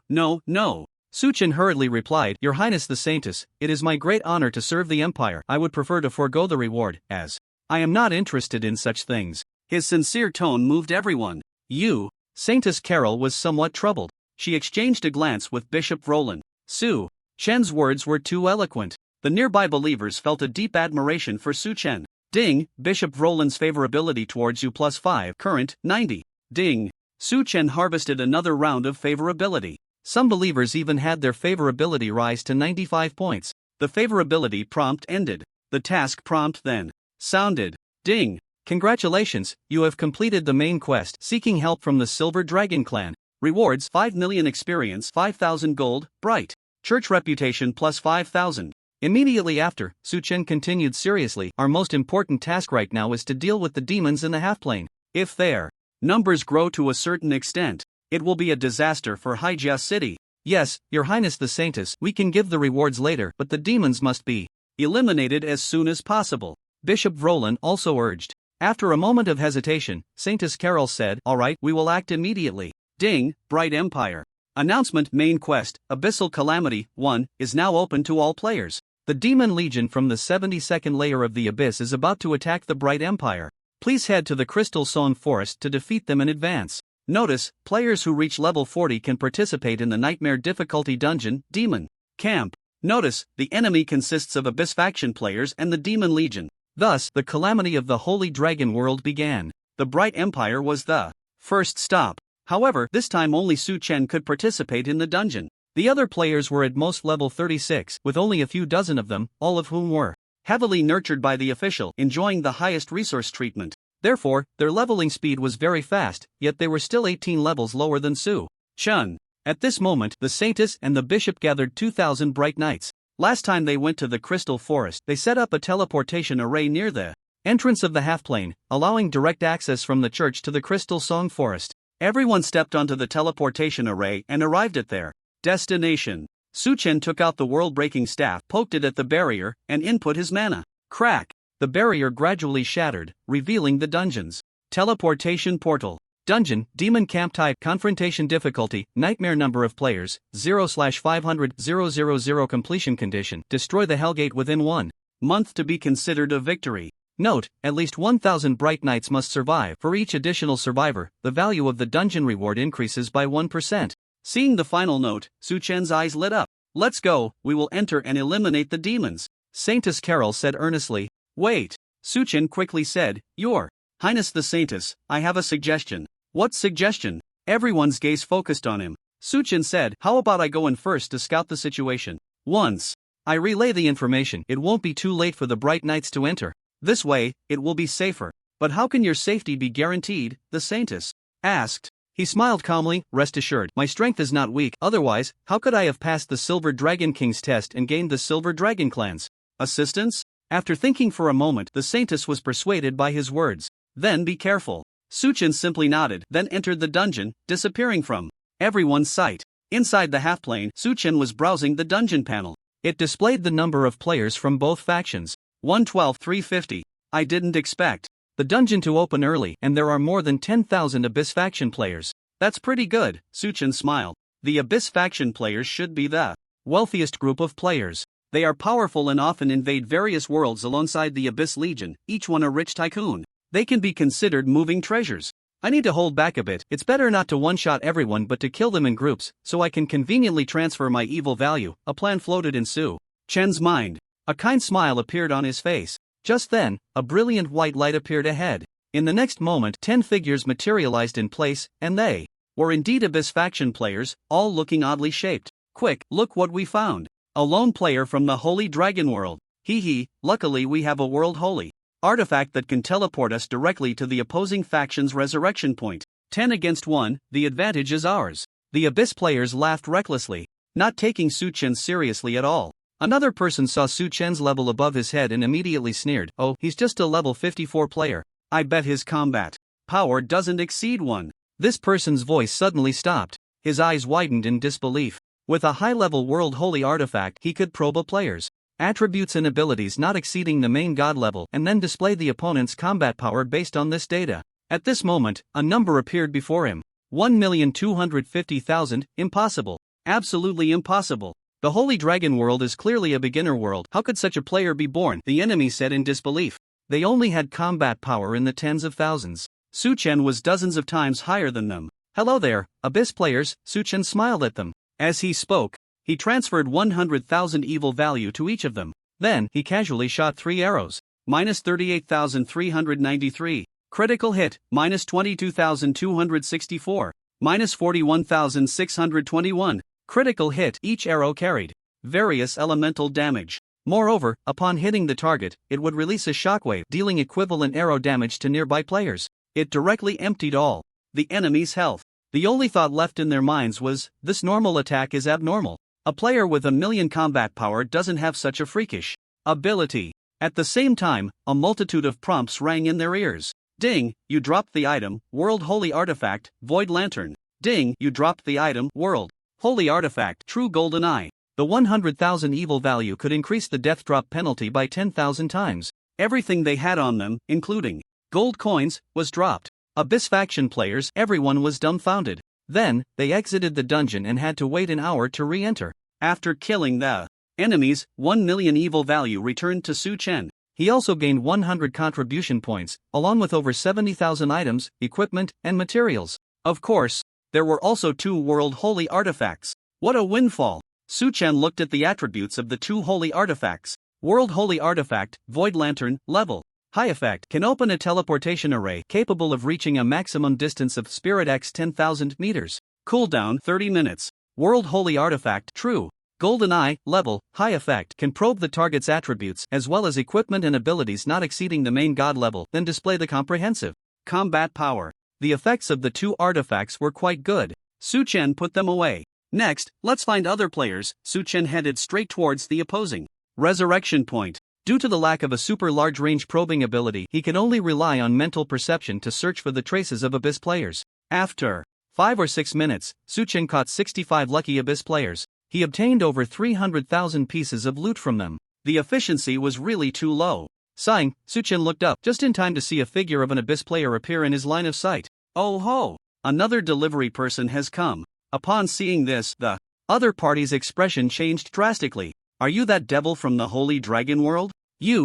Su-Chen hurriedly replied, Your Highness the Saintess, it is my great honor to serve the Empire. I would prefer to forego the reward, as I am not interested in such things. His sincere tone moved everyone. You, Saintess Carol was somewhat troubled. She exchanged a glance with Bishop Roland. Su-Chen's words were too eloquent. The nearby believers felt a deep admiration for Su-Chen. Ding, Bishop Roland's favorability towards you +5, current, 90. Ding. Su-Chen harvested another round of favorability. Some believers even had their favorability rise to 95 points. The favorability prompt ended. The task prompt then sounded. Ding. Congratulations, you have completed the main quest, seeking help from the Silver Dragon clan. Rewards 5 million experience, 5,000 gold, bright. Church reputation plus 5,000. Immediately after, Su Chen continued seriously, our most important task right now is to deal with the demons in the half-plane. If their numbers grow to a certain extent, it will be a disaster for Haijia City. Yes, Your Highness the Saintess, we can give the rewards later, but the demons must be eliminated as soon as possible. Bishop Vrolan also urged. After a moment of hesitation, Saintess Carol said, all right, we will act immediately. Ding, Bright Empire. Announcement main quest, Abyssal Calamity 1, is now open to all players. The Demon Legion from the 72nd layer of the Abyss is about to attack the Bright Empire. Please head to the Crystal Song Forest to defeat them in advance. Notice, players who reach level 40 can participate in the Nightmare difficulty dungeon, Demon Camp. Notice, the enemy consists of Abyss faction players and the Demon Legion. Thus, the calamity of the Holy Dragon World began. The Bright Empire was the first stop. However, this time only Su Chen could participate in the dungeon. The other players were at most level 36, with only a few dozen of them, all of whom were heavily nurtured by the official, enjoying the highest resource treatment. Therefore, their leveling speed was very fast, yet they were still 18 levels lower than Su Chen. At this moment, the Saintess and the Bishop gathered 2,000 Bright Knights. Last time they went to the Crystal Forest, they set up a teleportation array near the entrance of the half-plane, allowing direct access from the church to the Crystal Song Forest. Everyone stepped onto the teleportation array and arrived at their destination. Su Chen took out the world-breaking staff, poked it at the barrier, and input his mana. Crack! The barrier gradually shattered, revealing the dungeon's teleportation portal. Dungeon, Demon Camp Type, Confrontation Difficulty, Nightmare Number of Players, 0/500 Completion Condition, Destroy the Hellgate within 1 month to be considered a victory. Note, at least 1,000 Bright Knights must survive. For each additional survivor, the value of the dungeon reward increases by 1%. Seeing the final note, Su Chen's eyes lit up. Let's go, we will enter and eliminate the demons. Saintess Carol said earnestly. Wait. Su Chen quickly said, Your Highness the Saintess, I have a suggestion. What suggestion? Everyone's gaze focused on him. Su Chen said, how about I go in first to scout the situation? Once I relay the information, it won't be too late for the Bright Knights to enter. This way, it will be safer. But how can your safety be guaranteed? The Saintess asked. He smiled calmly, rest assured, my strength is not weak, otherwise, how could I have passed the Silver Dragon King's test and gained the Silver Dragon Clan's assistance? After thinking for a moment, the Saintess was persuaded by his words. Then be careful. Su Chen simply nodded, then entered the dungeon, disappearing from everyone's sight. Inside the half-plane, Su Chen was browsing the dungeon panel. It displayed the number of players from both factions. 112,350. I didn't expect the dungeon to open early, and there are more than 10,000 Abyss faction players. That's pretty good, Su Chen smiled. The Abyss faction players should be the wealthiest group of players. They are powerful and often invade various worlds alongside the Abyss Legion, each one a rich tycoon. They can be considered moving treasures. I need to hold back a bit. It's better not to one-shot everyone but to kill them in groups, so I can conveniently transfer my evil value. A plan floated in Su Chen's mind. A kind smile appeared on his face. Just then, a brilliant white light appeared ahead. In the next moment, 10 figures materialized in place, and they were indeed Abyss faction players, all looking oddly shaped. Quick, look what we found. A lone player from the Holy Dragon World. Hee, luckily we have a World Holy artifact that can teleport us directly to the opposing faction's resurrection point. 10 against 1, the advantage is ours. The Abyss players laughed recklessly, not taking Su Chen seriously at all. Another person saw Su Chen's level above his head and immediately sneered, oh, he's just a level 54 player. I bet his combat power doesn't exceed 1. This person's voice suddenly stopped. His eyes widened in disbelief. With a high-level World Holy artifact, he could probe a player's attributes and abilities not exceeding the main god level and then display the opponent's combat power based on this data. At this moment, a number appeared before him. 1,250,000, impossible. Absolutely impossible. The Holy Dragon World is clearly a beginner world. How could such a player be born? The enemy said in disbelief. They only had combat power in the tens of thousands. Su Chen was dozens of times higher than them. Hello there, Abyss players, Su Chen smiled at them. As he spoke, he transferred 100,000 evil value to each of them. Then, he casually shot 3 arrows. Minus 38,393. Critical hit, minus 22,264. Minus 41,621. Critical hit, each arrow carried various elemental damage. Moreover, upon hitting the target, it would release a shockwave, dealing equivalent arrow damage to nearby players. It directly emptied all the enemy's health. The only thought left in their minds was, this normal attack is abnormal. A player with 1,000,000 combat power doesn't have such a freakish ability. At the same time, a multitude of prompts rang in their ears. Ding, you dropped the item, World Holy Artifact, Void Lantern. Ding, you dropped the item, World Holy Artifact, True Golden Eye. The 100,000 evil value could increase the death drop penalty by 10,000 times. Everything they had on them, including gold coins, was dropped. Abyss faction players, everyone was dumbfounded. Then, they exited the dungeon and had to wait an hour to re-enter. After killing the enemies, 1,000,000 evil value returned to Su Chen. He also gained 100 contribution points, along with over 70,000 items, equipment, and materials. Of course, there were also 2 World Holy Artifacts. What a windfall! Su Chen looked at the attributes of the 2 holy artifacts. World Holy Artifact, Void Lantern, level. High effect, can open a teleportation array capable of reaching a maximum distance of Spirit X 10,000 meters. Cooldown 30 minutes. World Holy Artifact, True Golden Eye, level, high effect, can probe the target's attributes as well as equipment and abilities not exceeding the main god level, then display the comprehensive combat power. The effects of the 2 artifacts were quite good. Su Chen put them away. Next, let's find other players. Su Chen headed straight towards the opposing resurrection point. Due to the lack of a super large range probing ability, he could only rely on mental perception to search for the traces of Abyss players. After 5 or 6 minutes, Su Chen caught 65 lucky Abyss players. He obtained over 300,000 pieces of loot from them. The efficiency was really too low. Sighing, Su Chen looked up just in time to see a figure of an Abyss player appear in his line of sight. Oh ho! Another delivery person has come. Upon seeing this, the other party's expression changed drastically. Are you that devil from the Holy Dragon world?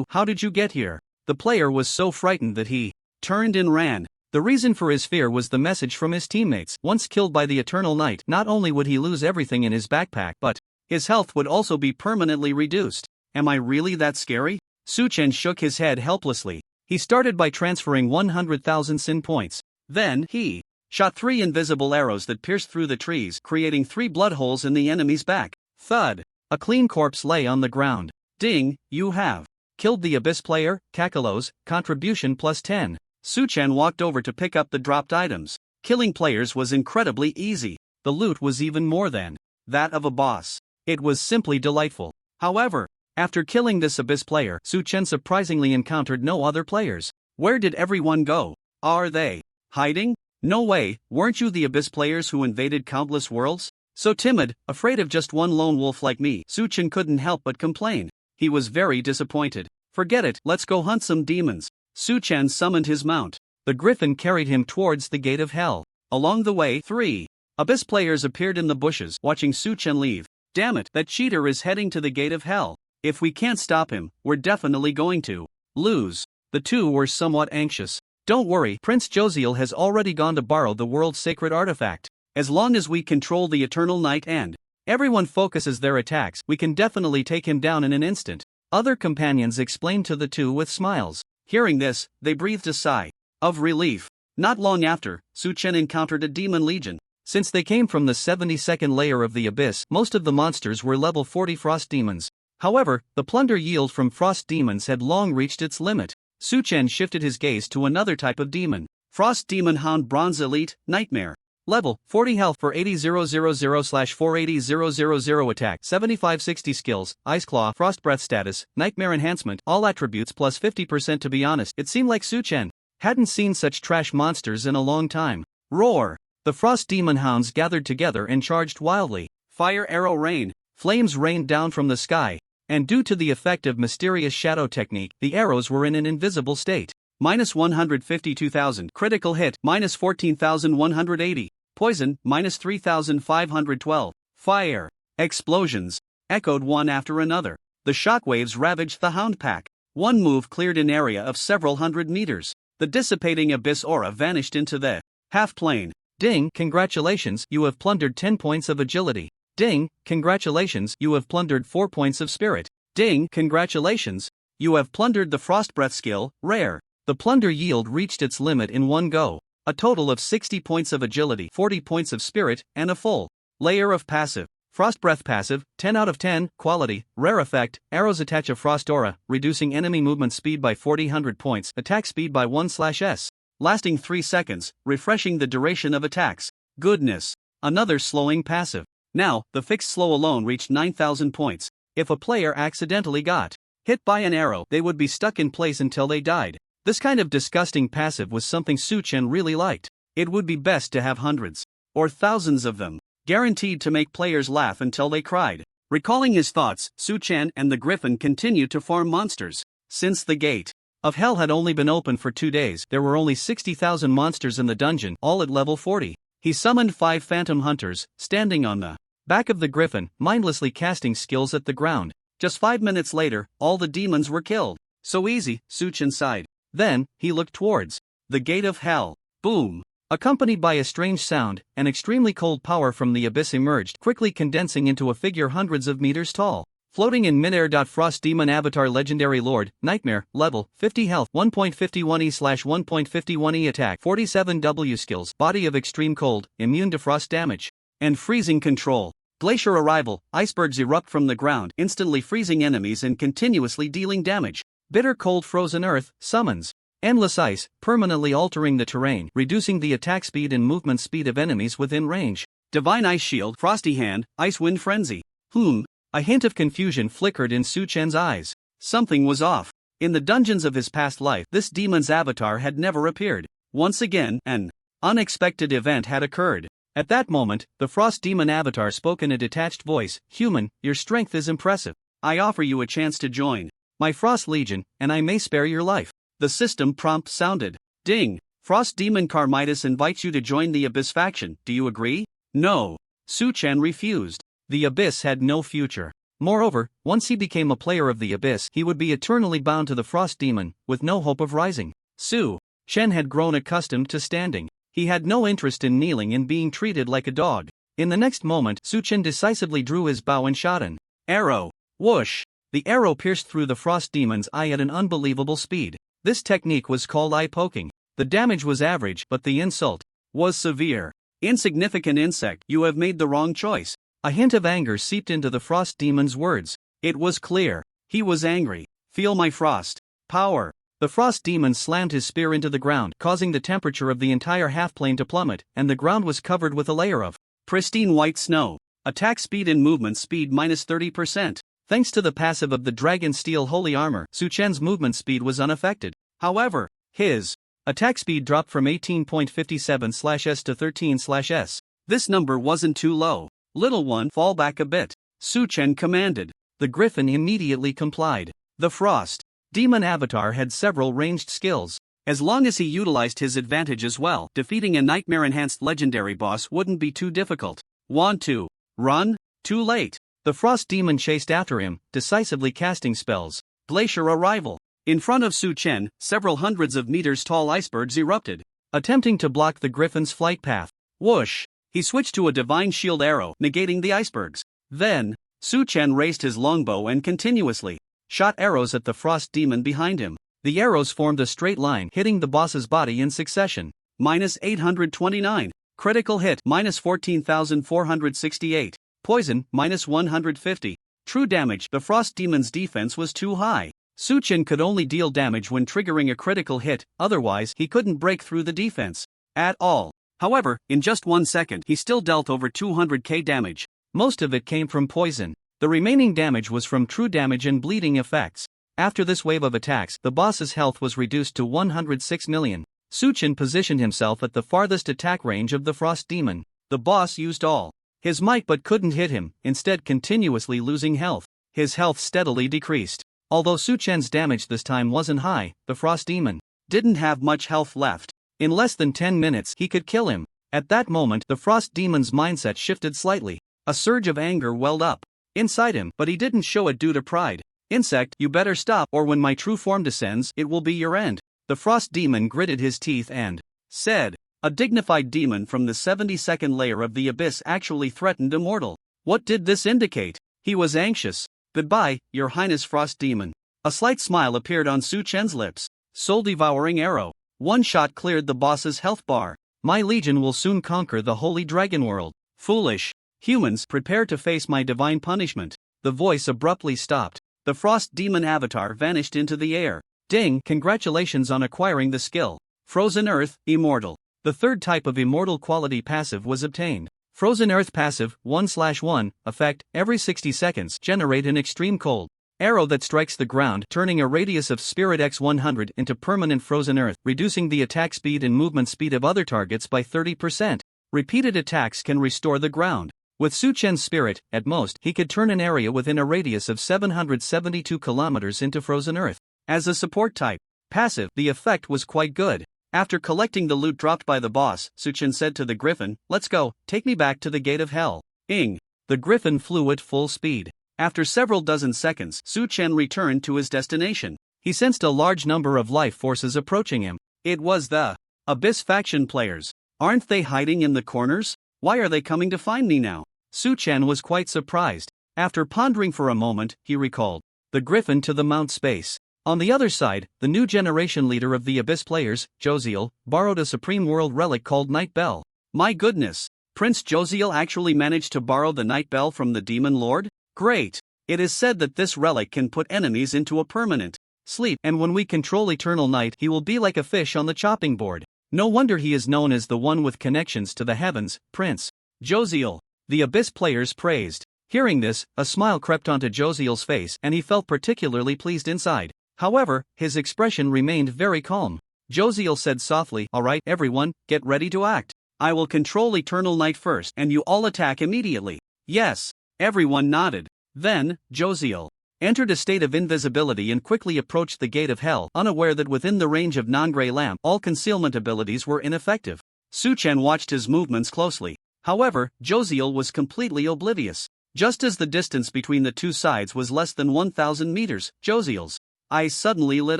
How did you get here? The player was so frightened that he turned and ran. The reason for his fear was the message from his teammates. Once killed by the Eternal Knight, not only would he lose everything in his backpack, but his health would also be permanently reduced. Am I really that scary? Su Chen shook his head helplessly. He started by transferring 100,000 sin points. Then, he shot 3 invisible arrows that pierced through the trees, creating 3 blood holes in the enemy's back. Thud! A clean corpse lay on the ground. Ding, you have killed the Abyss player, Kakelos, contribution plus 10. Su Chen walked over to pick up the dropped items. Killing players was incredibly easy. The loot was even more than that of a boss. It was simply delightful. However, after killing this Abyss player, Su Chen surprisingly encountered no other players. Where did everyone go? Are they hiding? No way, weren't you the Abyss players who invaded countless worlds? So timid, afraid of just one lone wolf like me? Su Chen couldn't help but complain. He was very disappointed. Forget it, let's go hunt some demons. Su Chen summoned his mount. The griffin carried him towards the gate of hell. Along the way, 3 Abyss players appeared in the bushes, watching Su Chen leave. Damn it, that cheater is heading to the gate of hell. If we can't stop him, we're definitely going to lose. The 2 were somewhat anxious. Don't worry, Prince Josiel has already gone to borrow the world's sacred artifact. As long as we control the Eternal Knight and everyone focuses their attacks, we can definitely take him down in an instant. Other companions explained to the 2 with smiles. Hearing this, they breathed a sigh of relief. Not long after, Su Chen encountered a demon legion. Since they came from the 72nd layer of the Abyss, most of the monsters were level 40 frost demons. However, the plunder yield from frost demons had long reached its limit. Su Chen shifted his gaze to another type of demon. Frost Demon Hound Bronze Elite, Nightmare. Level, 40 health for 80,000/480,000 attack, 75/60 skills, Ice Claw, Frost Breath status, Nightmare enhancement, all attributes plus 50%. To be honest, it seemed like Su Chen hadn't seen such trash monsters in a long time. Roar! The Frost Demon Hounds gathered together and charged wildly. Fire Arrow Rain. Flames rained down from the sky. And due to the effect of mysterious shadow technique, the arrows were in an invisible state. Minus 152,000. Critical hit, minus 14,180. Poison, minus 3,512. Fire. Explosions echoed one after another. The shockwaves ravaged the hound pack. One move cleared an area of several hundred meters. The dissipating abyss aura vanished into the half-plane. Ding, congratulations, you have plundered 10 points of agility. Ding, congratulations, you have plundered 4 points of spirit. Ding, congratulations, you have plundered the frost breath skill, rare. The plunder yield reached its limit in one go. A total of 60 points of agility, 40 points of spirit, and a full layer of passive. Frost breath passive, 10 out of 10, quality, rare effect, arrows attach a frost aura, reducing enemy movement speed by 40 points, attack speed by 1/s, lasting 3 seconds, refreshing the duration of attacks. Goodness. Another slowing passive. Now, the fixed slow alone reached 9,000 points. If a player accidentally got hit by an arrow, they would be stuck in place until they died. This kind of disgusting passive was something Su Chen really liked. It would be best to have hundreds or thousands of them, guaranteed to make players laugh until they cried. Recalling his thoughts, Su Chen and the Griffin continued to farm monsters. Since the gate of hell had only been open for 2 days, there were only 60,000 monsters in the dungeon, all at level 40. He summoned 5 phantom hunters, standing on the back of the Griffin, mindlessly casting skills at the ground. Just 5 minutes later, all the demons were killed. So easy, Su Chen sighed. Then, he looked towards the gate of hell. Boom! Accompanied by a strange sound, an extremely cold power from the abyss emerged, quickly condensing into a figure hundreds of meters tall. Floating in midair. Frost Demon Avatar Legendary Lord, Nightmare, level, 50 health, 1.51e/1.51e attack, 47W skills, body of extreme cold, immune to frost damage, and freezing control. Glacier arrival, icebergs erupt from the ground, instantly freezing enemies and continuously dealing damage. Bitter cold frozen earth, summons endless ice, permanently altering the terrain, reducing the attack speed and movement speed of enemies within range. Divine Ice Shield, Frosty Hand, Ice Wind Frenzy. A hint of confusion flickered in Su Chen's eyes. Something was off. In the dungeons of his past life, this demon's avatar had never appeared. Once again, an unexpected event had occurred. At that moment, the Frost Demon avatar spoke in a detached voice. Human, your strength is impressive. I offer you a chance to join my Frost Legion, and I may spare your life. The system prompt sounded. Ding! Frost Demon Carmitus invites you to join the Abyss faction. Do you agree? No. Su Chen refused. The Abyss had no future. Moreover, once he became a player of the Abyss, he would be eternally bound to the Frost Demon, with no hope of rising. Su Chen had grown accustomed to standing. He had no interest in kneeling and being treated like a dog. In the next moment, Su Chen decisively drew his bow and shot an arrow. Whoosh! The arrow pierced through the Frost Demon's eye at an unbelievable speed. This technique was called eye poking. The damage was average, but the insult was severe. Insignificant insect, you have made the wrong choice. A hint of anger seeped into the Frost Demon's words. It was clear. He was angry. Feel my frost power. The Frost Demon slammed his spear into the ground, causing the temperature of the entire half-plane to plummet, and the ground was covered with a layer of pristine white snow. Attack speed and movement speed minus 30%. Thanks to the passive of the Dragon Steel Holy Armor, Su Chen's movement speed was unaffected. However, his attack speed dropped from 18.57/s to 13/s. This number wasn't too low. Little one, fall back a bit, Su Chen commanded. The Griffin immediately complied. The Frost Demon Avatar had several ranged skills. As long as he utilized his advantage as well, defeating a nightmare-enhanced legendary boss wouldn't be too difficult. Want to run? Too late. The Frost Demon chased after him, decisively casting spells. Glacier arrival. In front of Su Chen, several hundreds of meters tall icebergs erupted, attempting to block the Griffin's flight path. Whoosh! He switched to a divine shield arrow, negating the icebergs. Then, Su Chen raised his longbow and continuously shot arrows at the Frost Demon behind him. The arrows formed a straight line, hitting the boss's body in succession. Minus 829. Critical hit. Minus 14,468. Poison, minus 150. True damage. The Frost Demon's defense was too high. Su Chen could only deal damage when triggering a critical hit, otherwise he couldn't break through the defense at all. However, in just 1 second he still dealt over 200k damage. Most of it came from poison. The remaining damage was from true damage and bleeding effects. After this wave of attacks, the boss's health was reduced to 106 million. Su Chen positioned himself at the farthest attack range of the Frost Demon. The boss used all his might but couldn't hit him, instead continuously losing health. His health steadily decreased. Although Su Chen's damage this time wasn't high, the Frost Demon didn't have much health left. In less than 10 minutes he could kill him. At that moment the Frost Demon's mindset shifted slightly. A surge of anger welled up inside him, but he didn't show it due to pride. Insect, you better stop, or when my true form descends, it will be your end. The Frost Demon gritted his teeth and said, a dignified demon from the 72nd layer of the Abyss actually threatened a mortal. What did this indicate? He was anxious. Goodbye, Your Highness Frost Demon. A slight smile appeared on Su Chen's lips. Soul-devouring arrow. One shot cleared the boss's health bar. My legion will soon conquer the holy dragon world. Foolish humans, prepare to face my divine punishment. The voice abruptly stopped. The Frost Demon avatar vanished into the air. Ding! Congratulations on acquiring the skill Frozen Earth, Immortal. The third type of immortal quality passive was obtained. Frozen Earth passive, 1/1, effect, every 60 seconds generate an extreme cold arrow that strikes the ground, turning a radius of spirit x 100 into permanent frozen earth, reducing the attack speed and movement speed of other targets by 30%. Repeated attacks can restore the ground. With Su Chen's spirit, at most, he could turn an area within a radius of 772 kilometers into frozen earth. As a support type passive, the effect was quite good. After collecting the loot dropped by the boss, Su Chen said to the griffin, "Let's go, take me back to the gate of hell." Ing. The griffin flew at full speed. After several dozen seconds, Su Chen returned to his destination. He sensed a large number of life forces approaching him. It was the Abyss faction players. Aren't they hiding in the corners? Why are they coming to find me now? Su Chen was quite surprised. After pondering for a moment, he recalled the griffin to the Mount Space. On the other side, the new generation leader of the Abyss players, Josiel, borrowed a supreme world relic called Night Bell. My goodness! Prince Josiel actually managed to borrow the Night Bell from the Demon Lord? Great! It is said that this relic can put enemies into a permanent sleep, and when we control eternal night, he will be like a fish on the chopping board. No wonder he is known as the one with connections to the heavens, Prince Josiel. The Abyss players praised. Hearing this, a smile crept onto Josiel's face and he felt particularly pleased inside. However, his expression remained very calm. Josiel said softly, "Alright, everyone, get ready to act. I will control eternal night first and you all attack immediately." Yes. Everyone nodded. Then, Josiel entered a state of invisibility and quickly approached the gate of hell, unaware that within the range of non-gray lamp, all concealment abilities were ineffective. Su Chen watched his movements closely. However, Josiel was completely oblivious. Just as the distance between the two sides was less than 1,000 meters, Josiel's eyes suddenly lit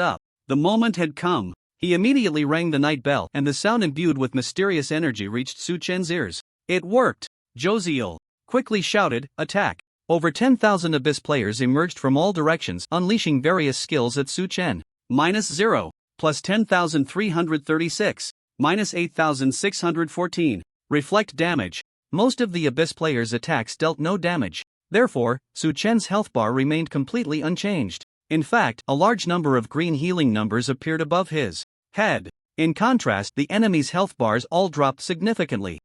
up. The moment had come. He immediately rang the night bell, and the sound imbued with mysterious energy reached Su Chen's ears. It worked! Josiel quickly shouted, "Attack!" Over 10,000 Abyss players emerged from all directions, unleashing various skills at Su Chen. -0, plus 10,336, -8,614. Reflect damage. Most of the Abyss players' attacks dealt no damage. Therefore, Su Chen's health bar remained completely unchanged. In fact, a large number of green healing numbers appeared above his head. In contrast, the enemy's health bars all dropped significantly.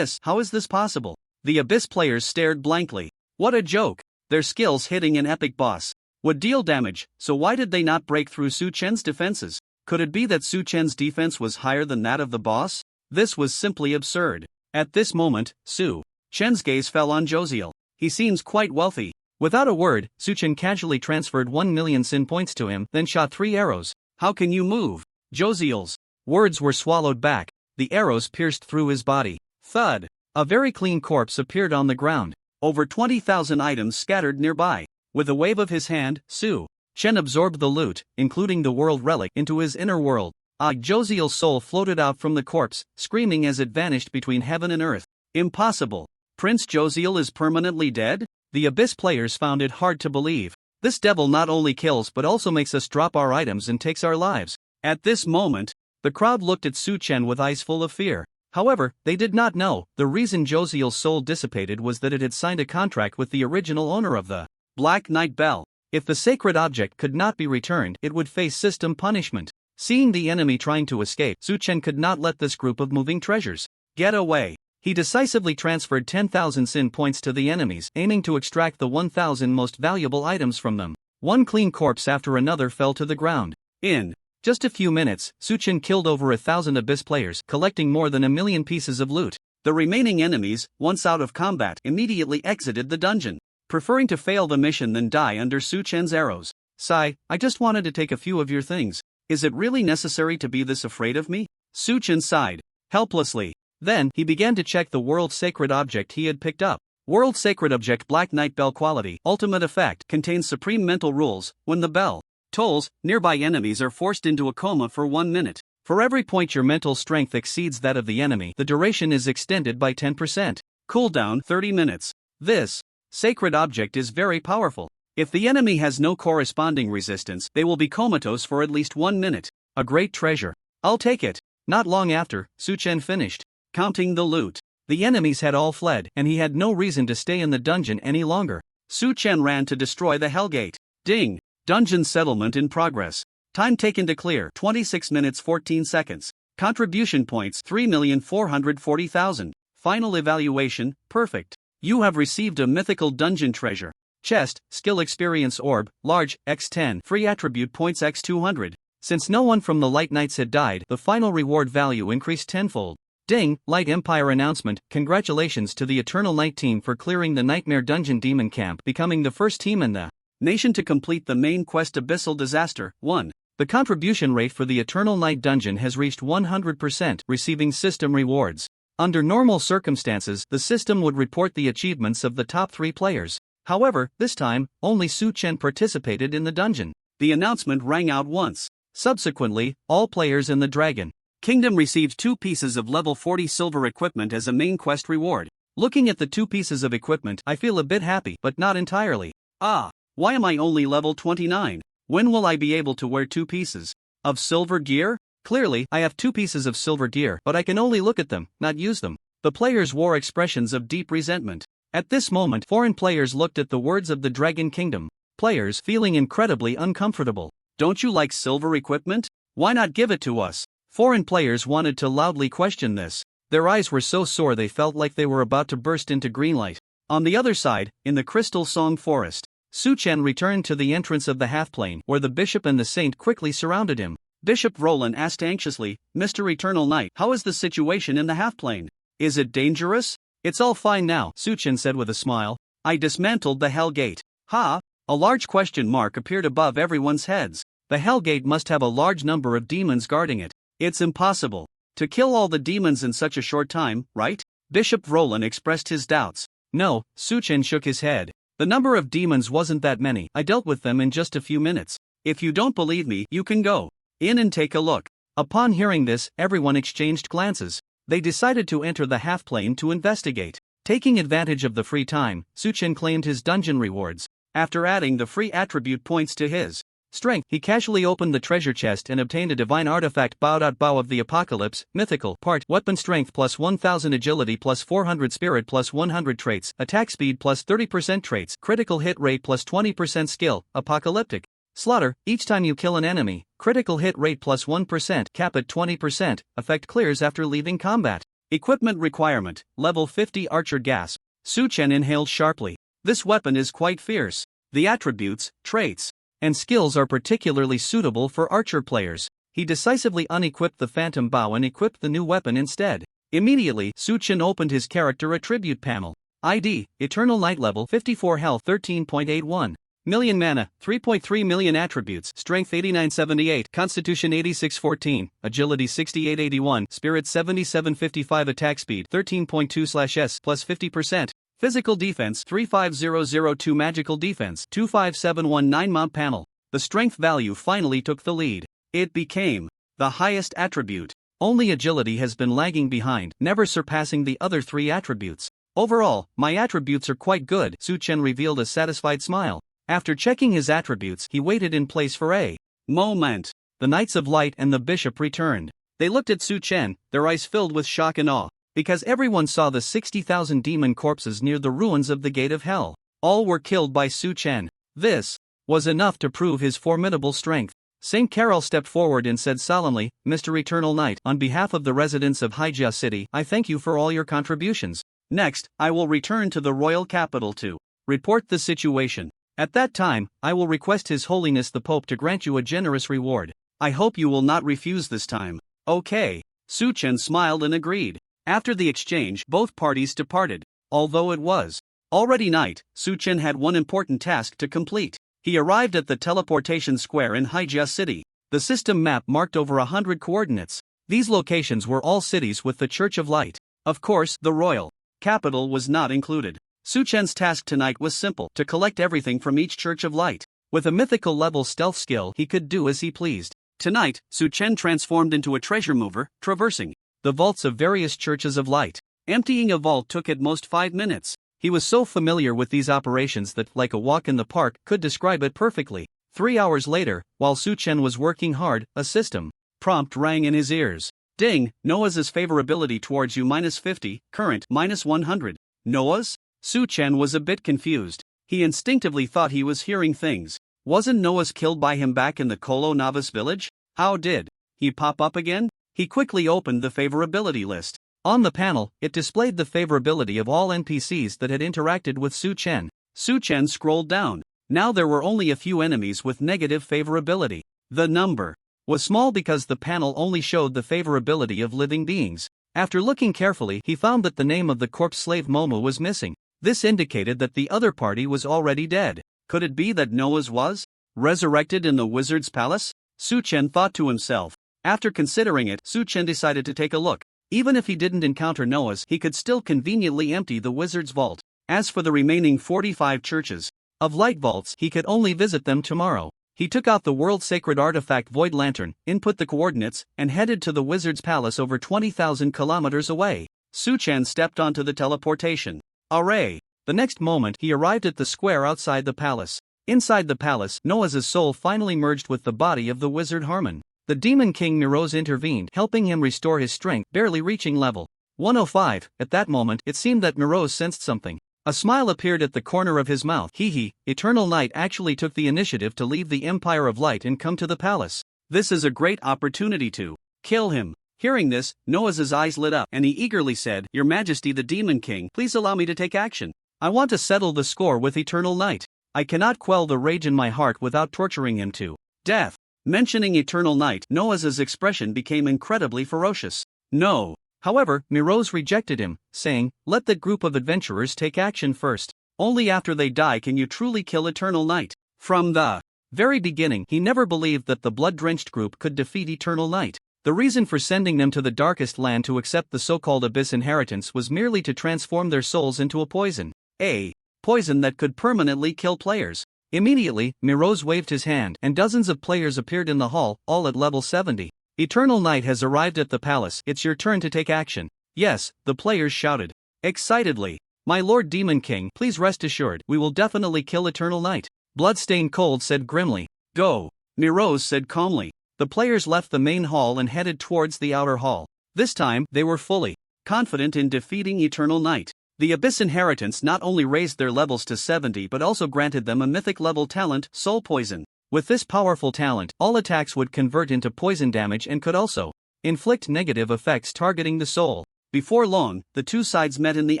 How is this possible? The Abyss players stared blankly. What a joke! Their skills hitting an epic boss would deal damage, so why did they not break through Su Chen's defenses? Could it be that Su Chen's defense was higher than that of the boss? This was simply absurd. At this moment, Su Chen's gaze fell on Josiel. He seems quite wealthy. Without a word, Su Chen casually transferred 1 million sin points to him, then shot 3 arrows. "How can you move?" Josiel's words were swallowed back. The arrows pierced through his body. Thud! A very clean corpse appeared on the ground. Over 20,000 items scattered nearby. With a wave of his hand, Su Chen absorbed the loot, including the world relic, into his inner world. Josiel's soul floated out from the corpse, screaming as it vanished between heaven and earth. Impossible! Prince Josiel is permanently dead? The Abyss players found it hard to believe. This devil not only kills but also makes us drop our items and takes our lives. At this moment, the crowd looked at Su Chen with eyes full of fear. However, they did not know the reason Josiel's soul dissipated was that it had signed a contract with the original owner of the Black Night Bell. If the sacred object could not be returned, it would face system punishment. Seeing the enemy trying to escape, Su Chen could not let this group of moving treasures get away. He decisively transferred 10,000 sin points to the enemies, aiming to extract the 1,000 most valuable items from them. One clean corpse after another fell to the ground. In just a few minutes, Su Chen killed over 1,000 Abyss players, collecting more than 1 million pieces of loot. The remaining enemies, once out of combat, immediately exited the dungeon, preferring to fail the mission than die under Su Chen's arrows. "Sai, I just wanted to take a few of your things. Is it really necessary to be this afraid of me?" Su Chen sighed helplessly. Then, he began to check the world sacred object he had picked up. World sacred object Black Night Bell quality, ultimate effect, contains supreme mental rules. When the bell tolls, nearby enemies are forced into a coma for 1 minute. For every point your mental strength exceeds that of the enemy, the duration is extended by 10%. Cooldown 30 minutes. This sacred object is very powerful. If the enemy has no corresponding resistance, they will be comatose for at least 1 minute. A great treasure. I'll take it. Not long after, Su Chen finished counting the loot. The enemies had all fled, and he had no reason to stay in the dungeon any longer. Su Chen ran to destroy the Hellgate. Ding! Dungeon settlement in progress. Time taken to clear 26 minutes 14 seconds. Contribution points 3,440,000. Final evaluation, perfect. You have received a mythical dungeon treasure. Chest, skill experience orb, large, x10, free attribute points x200. Since no one from the Light Knights had died, the final reward value increased tenfold. Ding, Light Empire announcement, congratulations to the Eternal Night team for clearing the Nightmare Dungeon Demon Camp, becoming the first team in the nation to complete the main quest Abyssal Disaster. 1. The contribution rate for the Eternal Night Dungeon has reached 100%, receiving system rewards. Under normal circumstances, the system would report the achievements of the top 3 players. However, this time, only Su Chen participated in the dungeon. The announcement rang out once. Subsequently, all players in the Dragon Kingdom received 2 pieces of level 40 silver equipment as a main quest reward. Looking at the 2 pieces of equipment, I feel a bit happy, but not entirely. Why am I only level 29? When will I be able to wear 2 pieces of silver gear? Clearly, I have 2 pieces of silver gear, but I can only look at them, not use them. The players wore expressions of deep resentment. At this moment, foreign players looked at the words of the Dragon Kingdom. Players feeling incredibly uncomfortable. Don't you like silver equipment? Why not give it to us? Foreign players wanted to loudly question this. Their eyes were so sore they felt like they were about to burst into green light. On the other side, in the Crystal Song Forest, Su Chen returned to the entrance of the half-plane, where the bishop and the saint quickly surrounded him. Bishop Roland asked anxiously, Mr. Eternal Knight, how is the situation in the half-plane? Is it dangerous? It's all fine now, Su Chen said with a smile. I dismantled the Hell Gate. Ha! A large question mark appeared above everyone's heads. The Hell Gate must have a large number of demons guarding it. It's impossible to kill all the demons in such a short time, right? Bishop Roland expressed his doubts. No, Su Chen shook his head. The number of demons wasn't that many. I dealt with them in just a few minutes. If you don't believe me, you can go in and take a look. Upon hearing this, everyone exchanged glances. They decided to enter the half-plane to investigate. Taking advantage of the free time, Su Chen claimed his dungeon rewards. After adding the free attribute points to his strength, he casually opened the treasure chest and obtained a divine artifact Bow of the Apocalypse, mythical, part, weapon strength plus 1000 agility plus 400 spirit plus 100 traits, attack speed plus 30% traits, critical hit rate plus 20% skill, apocalyptic. Slaughter, each time you kill an enemy, critical hit rate plus 1%, cap at 20%, effect clears after leaving combat. Equipment requirement, level 50 archer gasp. Su Chen inhaled sharply. This weapon is quite fierce. The attributes, traits, and skills are particularly suitable for archer players. He decisively unequipped the phantom bow and equipped the new weapon instead. Immediately, Su Chen opened his character attribute panel. ID, Eternal Night level 54 health 13.81. Million mana, 3.3 million attributes, strength 8978, constitution 8614, agility 6881, spirit 7755, attack speed 13.2/s plus 50%. Physical defense 35002, magical defense 25719. Mob panel. The strength value finally took the lead. It became the highest attribute. Only agility has been lagging behind, never surpassing the other 3 attributes. Overall, my attributes are quite good, Su Chen revealed a satisfied smile. After checking his attributes, he waited in place for a moment. The Knights of Light and the Bishop returned. They looked at Su Chen, their eyes filled with shock and awe. Because everyone saw the 60,000 demon corpses near the ruins of the Gate of Hell. All were killed by Su Chen. This was enough to prove his formidable strength. Saint Carol stepped forward and said solemnly, Mr. Eternal Knight, on behalf of the residents of Haijia City, I thank you for all your contributions. Next, I will return to the royal capital to report the situation. At that time, I will request His Holiness the Pope to grant you a generous reward. I hope you will not refuse this time. Okay. Su Chen smiled and agreed. After the exchange, both parties departed. Although it was already night, Su Chen had one important task to complete. He arrived at the teleportation square in Haijia City. The system map marked over 100 coordinates. These locations were all cities with the Church of Light. Of course, the royal capital was not included. Su Chen's task tonight was simple, to collect everything from each Church of Light. With a mythical level stealth skill, he could do as he pleased. Tonight, Su Chen transformed into a treasure mover, traversing the vaults of various Churches of Light. Emptying a vault took at most 5 minutes. He was so familiar with these operations that, like a walk in the park, could describe it perfectly. 3 hours later, while Su Chen was working hard, a system prompt rang in his ears. Ding, Noah's favorability towards you -50, current -100. Noah's? Su Chen was a bit confused. He instinctively thought he was hearing things. Wasn't Noah's killed by him back in the Kolo Novice village? How did he pop up again? He quickly opened the favorability list. On the panel, it displayed the favorability of all NPCs that had interacted with Su Chen. Su Chen scrolled down. Now there were only a few enemies with negative favorability. The number was small because the panel only showed the favorability of living beings. After looking carefully, he found that the name of the corpse slave Momo was missing. This indicated that the other party was already dead. Could it be that Noah's was resurrected in the wizard's palace? Su Chen thought to himself. After considering it, Su Chen decided to take a look. Even if he didn't encounter Noah's, he could still conveniently empty the wizard's vault. As for the remaining 45 churches of light vaults, he could only visit them tomorrow. He took out the world-sacred artifact Void Lantern, input the coordinates, and headed to the wizard's palace over 20,000 kilometers away. Su Chen stepped onto the teleportation array. The next moment, he arrived at the square outside the palace. Inside the palace, Noah's soul finally merged with the body of the wizard Harmon. The demon king Miroz intervened, helping him restore his strength, barely reaching level 105. At that moment, it seemed that Miroz sensed something. A smile appeared at the corner of his mouth. Eternal Night actually took the initiative to leave the Empire of Light and come to the palace. This is a great opportunity to kill him. Hearing this, Noah's eyes lit up and he eagerly said, "Your Majesty the Demon King, please allow me to take action. I want to settle the score with Eternal Night. I cannot quell the rage in my heart without torturing him to death." Mentioning Eternal Night, Noah's expression became incredibly ferocious. No. However, Miroz rejected him, saying, "Let that group of adventurers take action first. Only after they die can you truly kill Eternal Night." From the very beginning, he never believed that the blood-drenched group could defeat Eternal Night. The reason for sending them to the darkest land to accept the so-called Abyss inheritance was merely to transform their souls into a poison. A poison that could permanently kill players. Immediately, Miroz waved his hand, and dozens of players appeared in the hall, all at level 70. "Eternal Night has arrived at the palace, it's your turn to take action." "Yes," the players shouted excitedly. "My Lord Demon King, please rest assured, we will definitely kill Eternal Night." Bloodstained Cold said grimly. "Go," Miroz said calmly. The players left the main hall and headed towards the outer hall. This time, they were fully confident in defeating Eternal Night. The Abyss inheritance not only raised their levels to 70 but also granted them a mythic level talent, Soul Poison. With this powerful talent, all attacks would convert into poison damage and could also inflict negative effects targeting the soul. Before long, the two sides met in the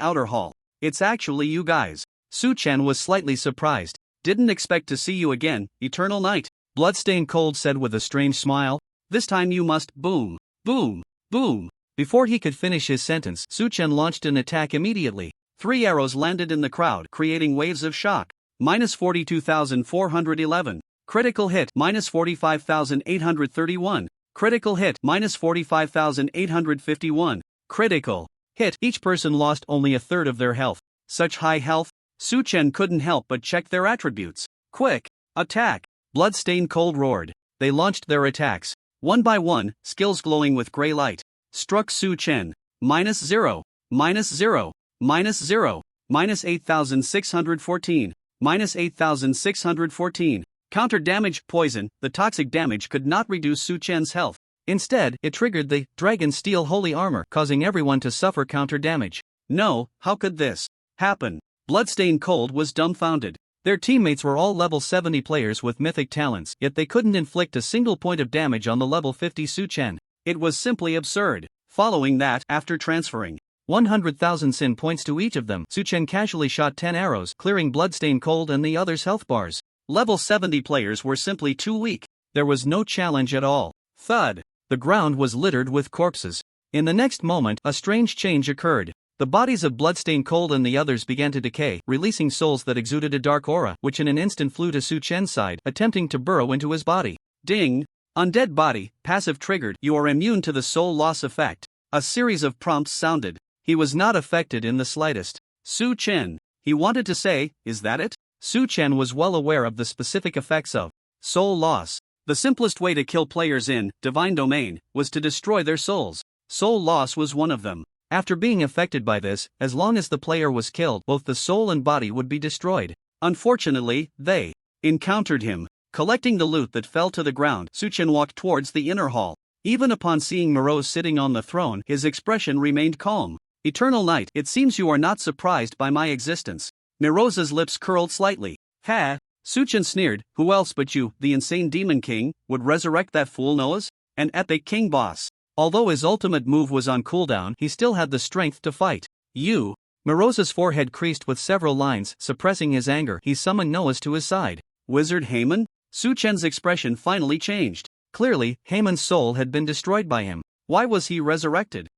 outer hall. "It's actually you guys." Su Chen was slightly surprised. "Didn't expect to see you again, Eternal Night," Bloodstained Cold said with a strange smile. "This time you must boom, boom, boom." Before he could finish his sentence, Su Chen launched an attack immediately. 3 arrows landed in the crowd, creating waves of shock. -42,411. Critical hit, -45,831. Critical hit, -45,851. Critical hit. Each person lost only a third of their health. Such high health? Su Chen couldn't help but check their attributes. "Quick! Attack!" Bloodstained Cold roared. They launched their attacks. One by one, skills glowing with gray light struck Su Chen. -0, -0, -0, -8,614, -8,614. Counter damage, poison. The toxic damage could not reduce Su Chen's health. Instead, it triggered the Dragon Steel Holy Armor, causing everyone to suffer counter damage. No, how could this happen? Bloodstained Cold was dumbfounded. Their teammates were all level 70 players with mythic talents, yet they couldn't inflict a single point of damage on the level 50 Su Chen. It was simply absurd. Following that, after transferring 100,000 sin points to each of them, Su Chen casually shot 10 arrows, clearing Bloodstained Cold and the others' health bars. Level 70 players were simply too weak. There was no challenge at all. Thud. The ground was littered with corpses. In the next moment, a strange change occurred. The bodies of Bloodstained Cold and the others began to decay, releasing souls that exuded a dark aura, which in an instant flew to Su Chen's side, attempting to burrow into his body. Ding! Undead body, passive triggered, you are immune to the soul loss effect. A series of prompts sounded. He was not affected in the slightest. Su Chen. He wanted to say, is that it? Su Chen was well aware of the specific effects of soul loss. The simplest way to kill players in Divine Domain was to destroy their souls. Soul loss was one of them. After being affected by this, as long as the player was killed, both the soul and body would be destroyed. Unfortunately, they encountered him. Collecting the loot that fell to the ground, Su Chen walked towards the inner hall. Even upon seeing Miroz sitting on the throne, his expression remained calm. Eternal Night, it seems you are not surprised by my existence. Miroz's lips curled slightly. Ha! Su Chen sneered, who else but you, the insane Demon King, would resurrect that fool Noah's? An epic king boss. Although his ultimate move was on cooldown, he still had the strength to fight. You. Mirosa's forehead creased with several lines, suppressing his anger. He summoned Noah's to his side. Wizard Haman? Su Chen's expression finally changed. Clearly, Haman's soul had been destroyed by him. Why was he resurrected?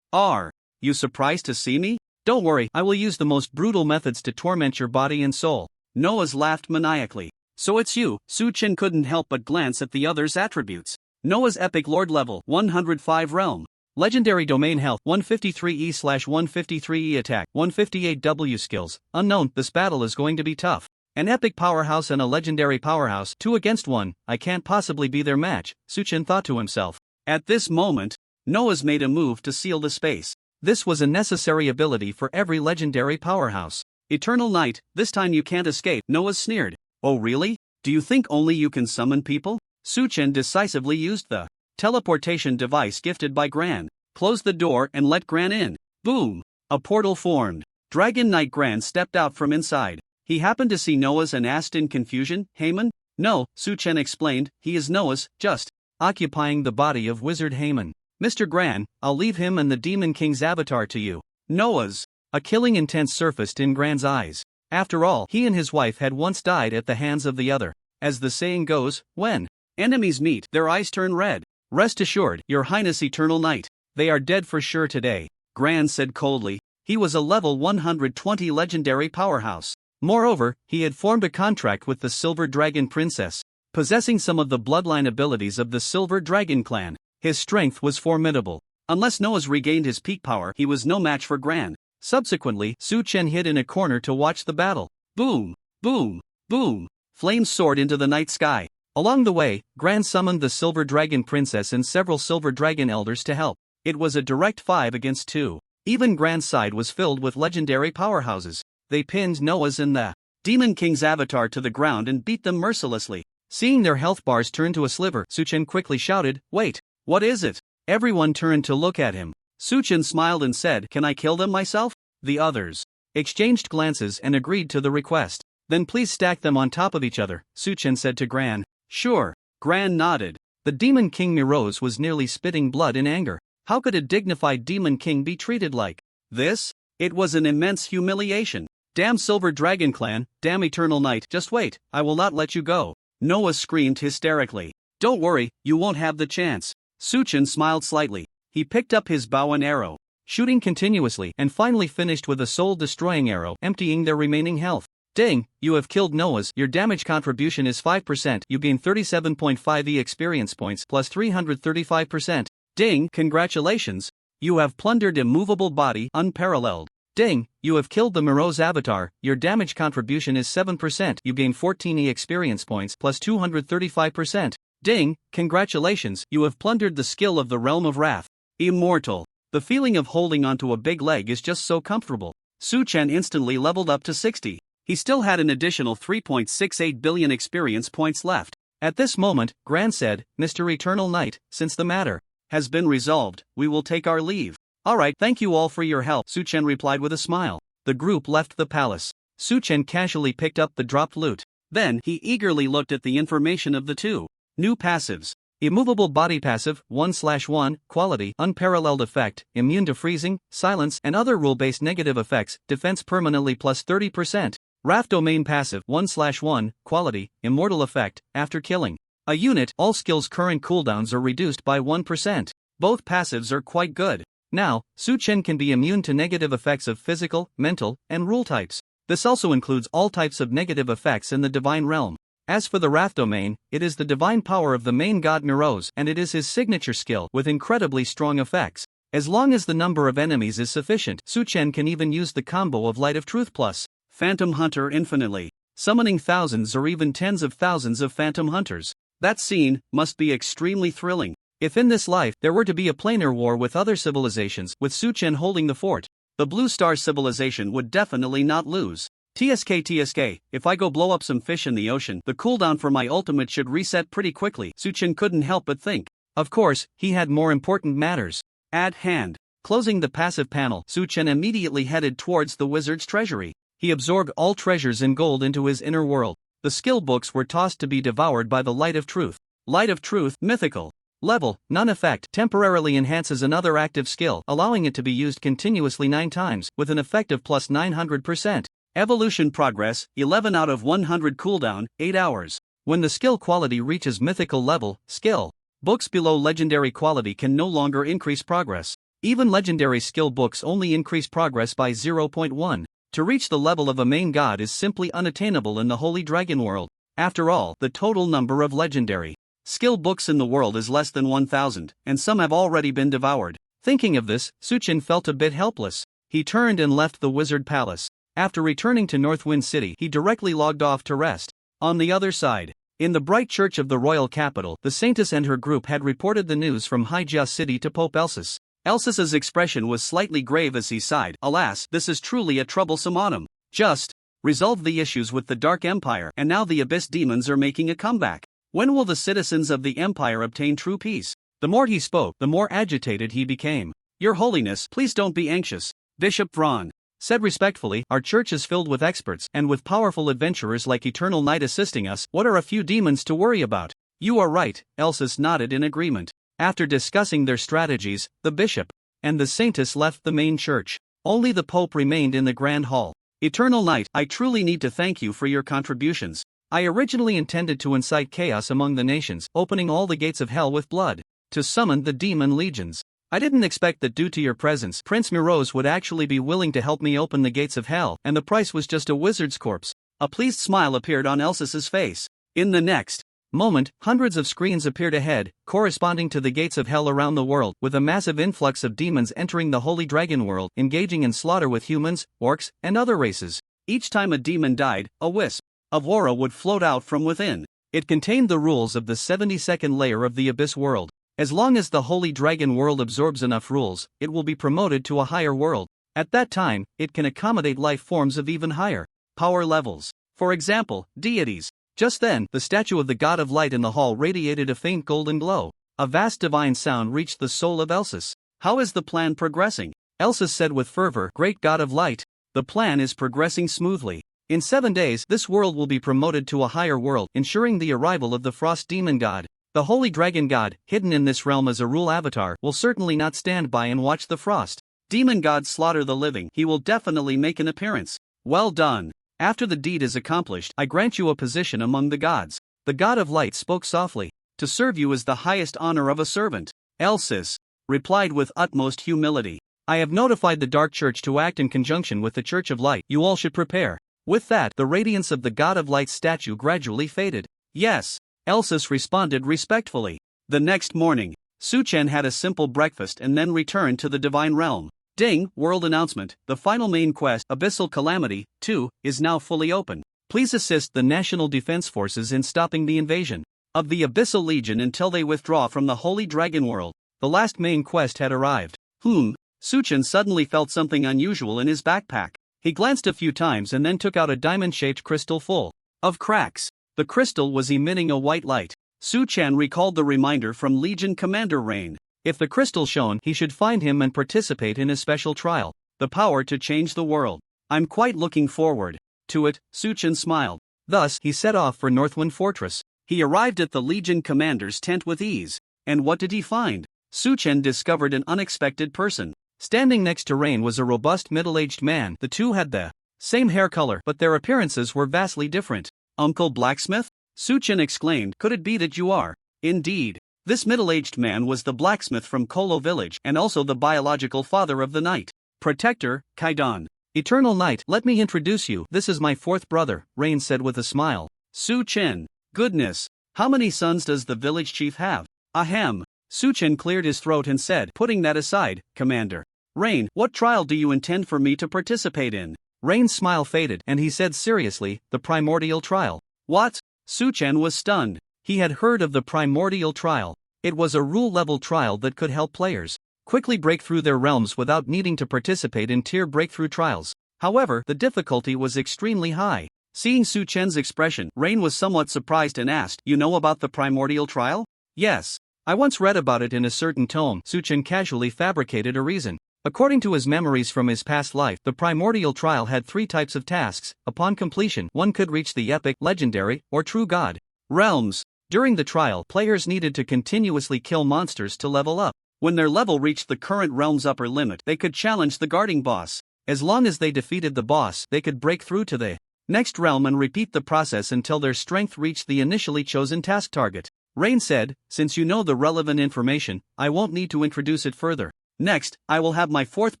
Are you surprised to see me? Don't worry, I will use the most brutal methods to torment your body and soul. Noah's laughed maniacally. So it's you. Su Chen couldn't help but glance at the other's attributes. Noah's epic lord level 105 realm. Legendary domain health 153E/153E attack 158W skills. Unknown, this battle is going to be tough. An epic powerhouse and a legendary powerhouse, 2 against 1, I can't possibly be their match, Su Chen thought to himself. At this moment, Noah's made a move to seal the space. This was a necessary ability for every legendary powerhouse. Eternal Night, this time you can't escape, Noah sneered. Oh really? Do you think only you can summon people? Su Chen decisively used the teleportation device gifted by Gran. Closed the door and let Gran in. Boom! A portal formed. Dragon Knight Gran stepped out from inside. He happened to see Noah's and asked in confusion, Haman? No, Su Chen explained, he is Noah's, just occupying the body of Wizard Haman. Mr. Gran, I'll leave him and the Demon King's avatar to you. Noah's. A killing intent surfaced in Gran's eyes. After all, he and his wife had once died at the hands of the other. As the saying goes, when enemies meet, their eyes turn red. Rest assured, Your Highness Eternal Knight, they are dead for sure today, Gran said coldly. He was a level 120 legendary powerhouse. Moreover, he had formed a contract with the Silver Dragon Princess, possessing some of the bloodline abilities of the Silver Dragon clan. His strength was formidable. Unless Noah's regained his peak power, he was no match for Gran. Subsequently, Su Chen hid in a corner to watch the battle. Boom! Boom! Boom! Flames soared into the night sky. Along the way, Gran summoned the Silver Dragon Princess and several Silver Dragon Elders to help. It was a direct 5 against 2. Even Gran's side was filled with legendary powerhouses. They pinned Noah's and the Demon King's avatar to the ground and beat them mercilessly. Seeing their health bars turn to a sliver, Su Chen quickly shouted, Wait! What is it? Everyone turned to look at him. Su Chen smiled and said, Can I kill them myself? The others exchanged glances and agreed to the request. Then please stack them on top of each other, Su Chen said to Gran. Sure. Gran nodded. The Demon King Miros was nearly spitting blood in anger. How could a dignified Demon King be treated like this? It was an immense humiliation. Damn Silver Dragon Clan, damn Eternal Night, just wait, I will not let you go. Noah screamed hysterically. Don't worry, you won't have the chance. Su Chen smiled slightly. He picked up his bow and arrow, shooting continuously, and finally finished with a soul-destroying arrow, emptying their remaining health. Ding, you have killed Noah's. Your damage contribution is 5%. You gain 37.5 experience points plus 335%. Ding, congratulations. You have plundered immovable body unparalleled. Ding, you have killed the Miro's avatar. Your damage contribution is 7%. You gain 14 experience points plus 235%. Ding, congratulations. You have plundered the skill of the Realm of Wrath. Immortal. The feeling of holding onto a big leg is just so comfortable. Su Chen instantly leveled up to 60. He still had an additional 3.68 billion experience points left. At this moment, Gran said, Mr. Eternal Knight, since the matter has been resolved, we will take our leave. Alright, thank you all for your help, Su Chen replied with a smile. The group left the palace. Su Chen casually picked up the dropped loot. Then, he eagerly looked at the information of the two new passives. Immovable body passive, 1/1, quality, unparalleled effect, immune to freezing, silence, and other rule-based negative effects, defense permanently plus 30%. Wrath domain passive, 1/1, quality, immortal effect, after killing a unit, all skills' current cooldowns are reduced by 1%. Both passives are quite good. Now, Su Chen can be immune to negative effects of physical, mental, and rule types. This also includes all types of negative effects in the divine realm. As for the Wrath domain, it is the divine power of the main god Miros, and it is his signature skill with incredibly strong effects. As long as the number of enemies is sufficient, Su Chen can even use the combo of Light of Truth plus Phantom Hunter infinitely, summoning thousands or even tens of thousands of Phantom Hunters. That scene must be extremely thrilling. If in this life there were to be a planar war with other civilizations, with Su Chen holding the fort, the Blue Star civilization would definitely not lose. TSK, if I go blow up some fish in the ocean, the cooldown for my ultimate should reset pretty quickly, Su Chen couldn't help but think. Of course, he had more important matters at hand. Closing the passive panel, Su Chen immediately headed towards the wizard's treasury. He absorbed all treasures in gold into his inner world. The skill books were tossed to be devoured by the Light of Truth. Light of Truth, mythical. Level, none effect, temporarily enhances another active skill, allowing it to be used continuously 9 times, with an effect of plus 900%. Evolution progress, 11 out of 100 cooldown, 8 hours. When the skill quality reaches mythical level, skill books below legendary quality can no longer increase progress. Even legendary skill books only increase progress by 0.1. To reach the level of a main god is simply unattainable in the Holy Dragon world. After all, the total number of legendary skill books in the world is less than 1,000, and some have already been devoured. Thinking of this, Suchen felt a bit helpless. He turned and left the wizard palace. After returning to Northwind City, he directly logged off to rest. On the other side, in the bright church of the royal capital, the saintess and her group had reported the news from Hyjia City to Pope Elsis. Elsis's expression was slightly grave as he sighed. Alas, this is truly a troublesome autumn. Just resolved the issues with the Dark Empire, and now the Abyss demons are making a comeback. When will the citizens of the Empire obtain true peace? The more he spoke, the more agitated he became. Your Holiness, please don't be anxious. Bishop Vron said respectfully, our church is filled with experts, and with powerful adventurers like Eternal Knight assisting us, what are a few demons to worry about? You are right, Elsis nodded in agreement. After discussing their strategies, the bishop and the saintess left the main church. Only the Pope remained in the Grand Hall. Eternal Knight, I truly need to thank you for your contributions. I originally intended to incite chaos among the nations, opening all the gates of hell with blood, to summon the demon legions. I didn't expect that due to your presence, Prince Miroz would actually be willing to help me open the gates of hell, and the price was just a wizard's corpse. A pleased smile appeared on Elsis's face. In the next moment, hundreds of screens appeared ahead, corresponding to the gates of hell around the world, with a massive influx of demons entering the Holy Dragon world, engaging in slaughter with humans, orcs, and other races. Each time a demon died, a wisp of aura would float out from within. It contained the rules of the 72nd layer of the Abyss world. As long as the Holy Dragon world absorbs enough rules, it will be promoted to a higher world. At that time, it can accommodate life forms of even higher power levels. For example, deities. Just then, the statue of the God of Light in the hall radiated a faint golden glow. A vast divine sound reached the soul of Elsis. How is the plan progressing? Elsis said with fervor, Great God of Light. The plan is progressing smoothly. In 7 days, this world will be promoted to a higher world, ensuring the arrival of the Frost Demon God. The Holy Dragon God, hidden in this realm as a rule avatar, will certainly not stand by and watch the Frost Demon God slaughter the living. He will definitely make an appearance. Well done. After the deed is accomplished, I grant you a position among the gods. The God of Light spoke softly. To serve you is the highest honor of a servant. Elsis replied with utmost humility. I have notified the Dark Church to act in conjunction with the Church of Light. You all should prepare. With that, the radiance of the God of Light's statue gradually faded. Yes. Elsis responded respectfully. The next morning, Suchen had a simple breakfast and then returned to the Divine Realm. Ding, world announcement, the final main quest, Abyssal Calamity, 2, is now fully open. Please assist the National Defense Forces in stopping the invasion of the Abyssal Legion until they withdraw from the Holy Dragon world. The last main quest had arrived. Suchen suddenly felt something unusual in his backpack. He glanced a few times and then took out a diamond-shaped crystal full of cracks. The crystal was emitting a white light. Suchen recalled the reminder from Legion Commander Rain. If the crystal shone, he should find him and participate in his special trial. The power to change the world. I'm quite looking forward to it, Suchen smiled. Thus, he set off for Northwind Fortress. He arrived at the Legion Commander's tent with ease. And what did he find? Suchen discovered an unexpected person. Standing next to Rain was a robust middle-aged man. The two had the same hair color, but their appearances were vastly different. Uncle Blacksmith? Suchen exclaimed, could it be that you are? Indeed. This middle-aged man was the blacksmith from Kolo village and also the biological father of the knight protector, Kaidan. Eternal Knight, let me introduce you. This is my fourth brother, Rain said with a smile. Suchen. Goodness. How many sons does the village chief have? Ahem. Suchen cleared his throat and said, putting that aside, Commander Rain, what trial do you intend for me to participate in? Rain's smile faded and he said seriously, the primordial trial. What? Suchen was stunned. He had heard of the primordial trial. It was a rule-level trial that could help players quickly break through their realms without needing to participate in tier breakthrough trials. However, the difficulty was extremely high. Seeing Suchen's expression, Rain was somewhat surprised and asked, you know about the primordial trial? Yes. I once read about it in a certain tome. Suchen casually fabricated a reason. According to his memories from his past life, the primordial trial had 3 types of tasks. Upon completion, one could reach the epic, legendary, or true god realms. During the trial, players needed to continuously kill monsters to level up. When their level reached the current realm's upper limit, they could challenge the guarding boss. As long as they defeated the boss, they could break through to the next realm and repeat the process until their strength reached the initially chosen task target. Rain said, "Since you know the relevant information, I won't need to introduce it further. Next, I will have my fourth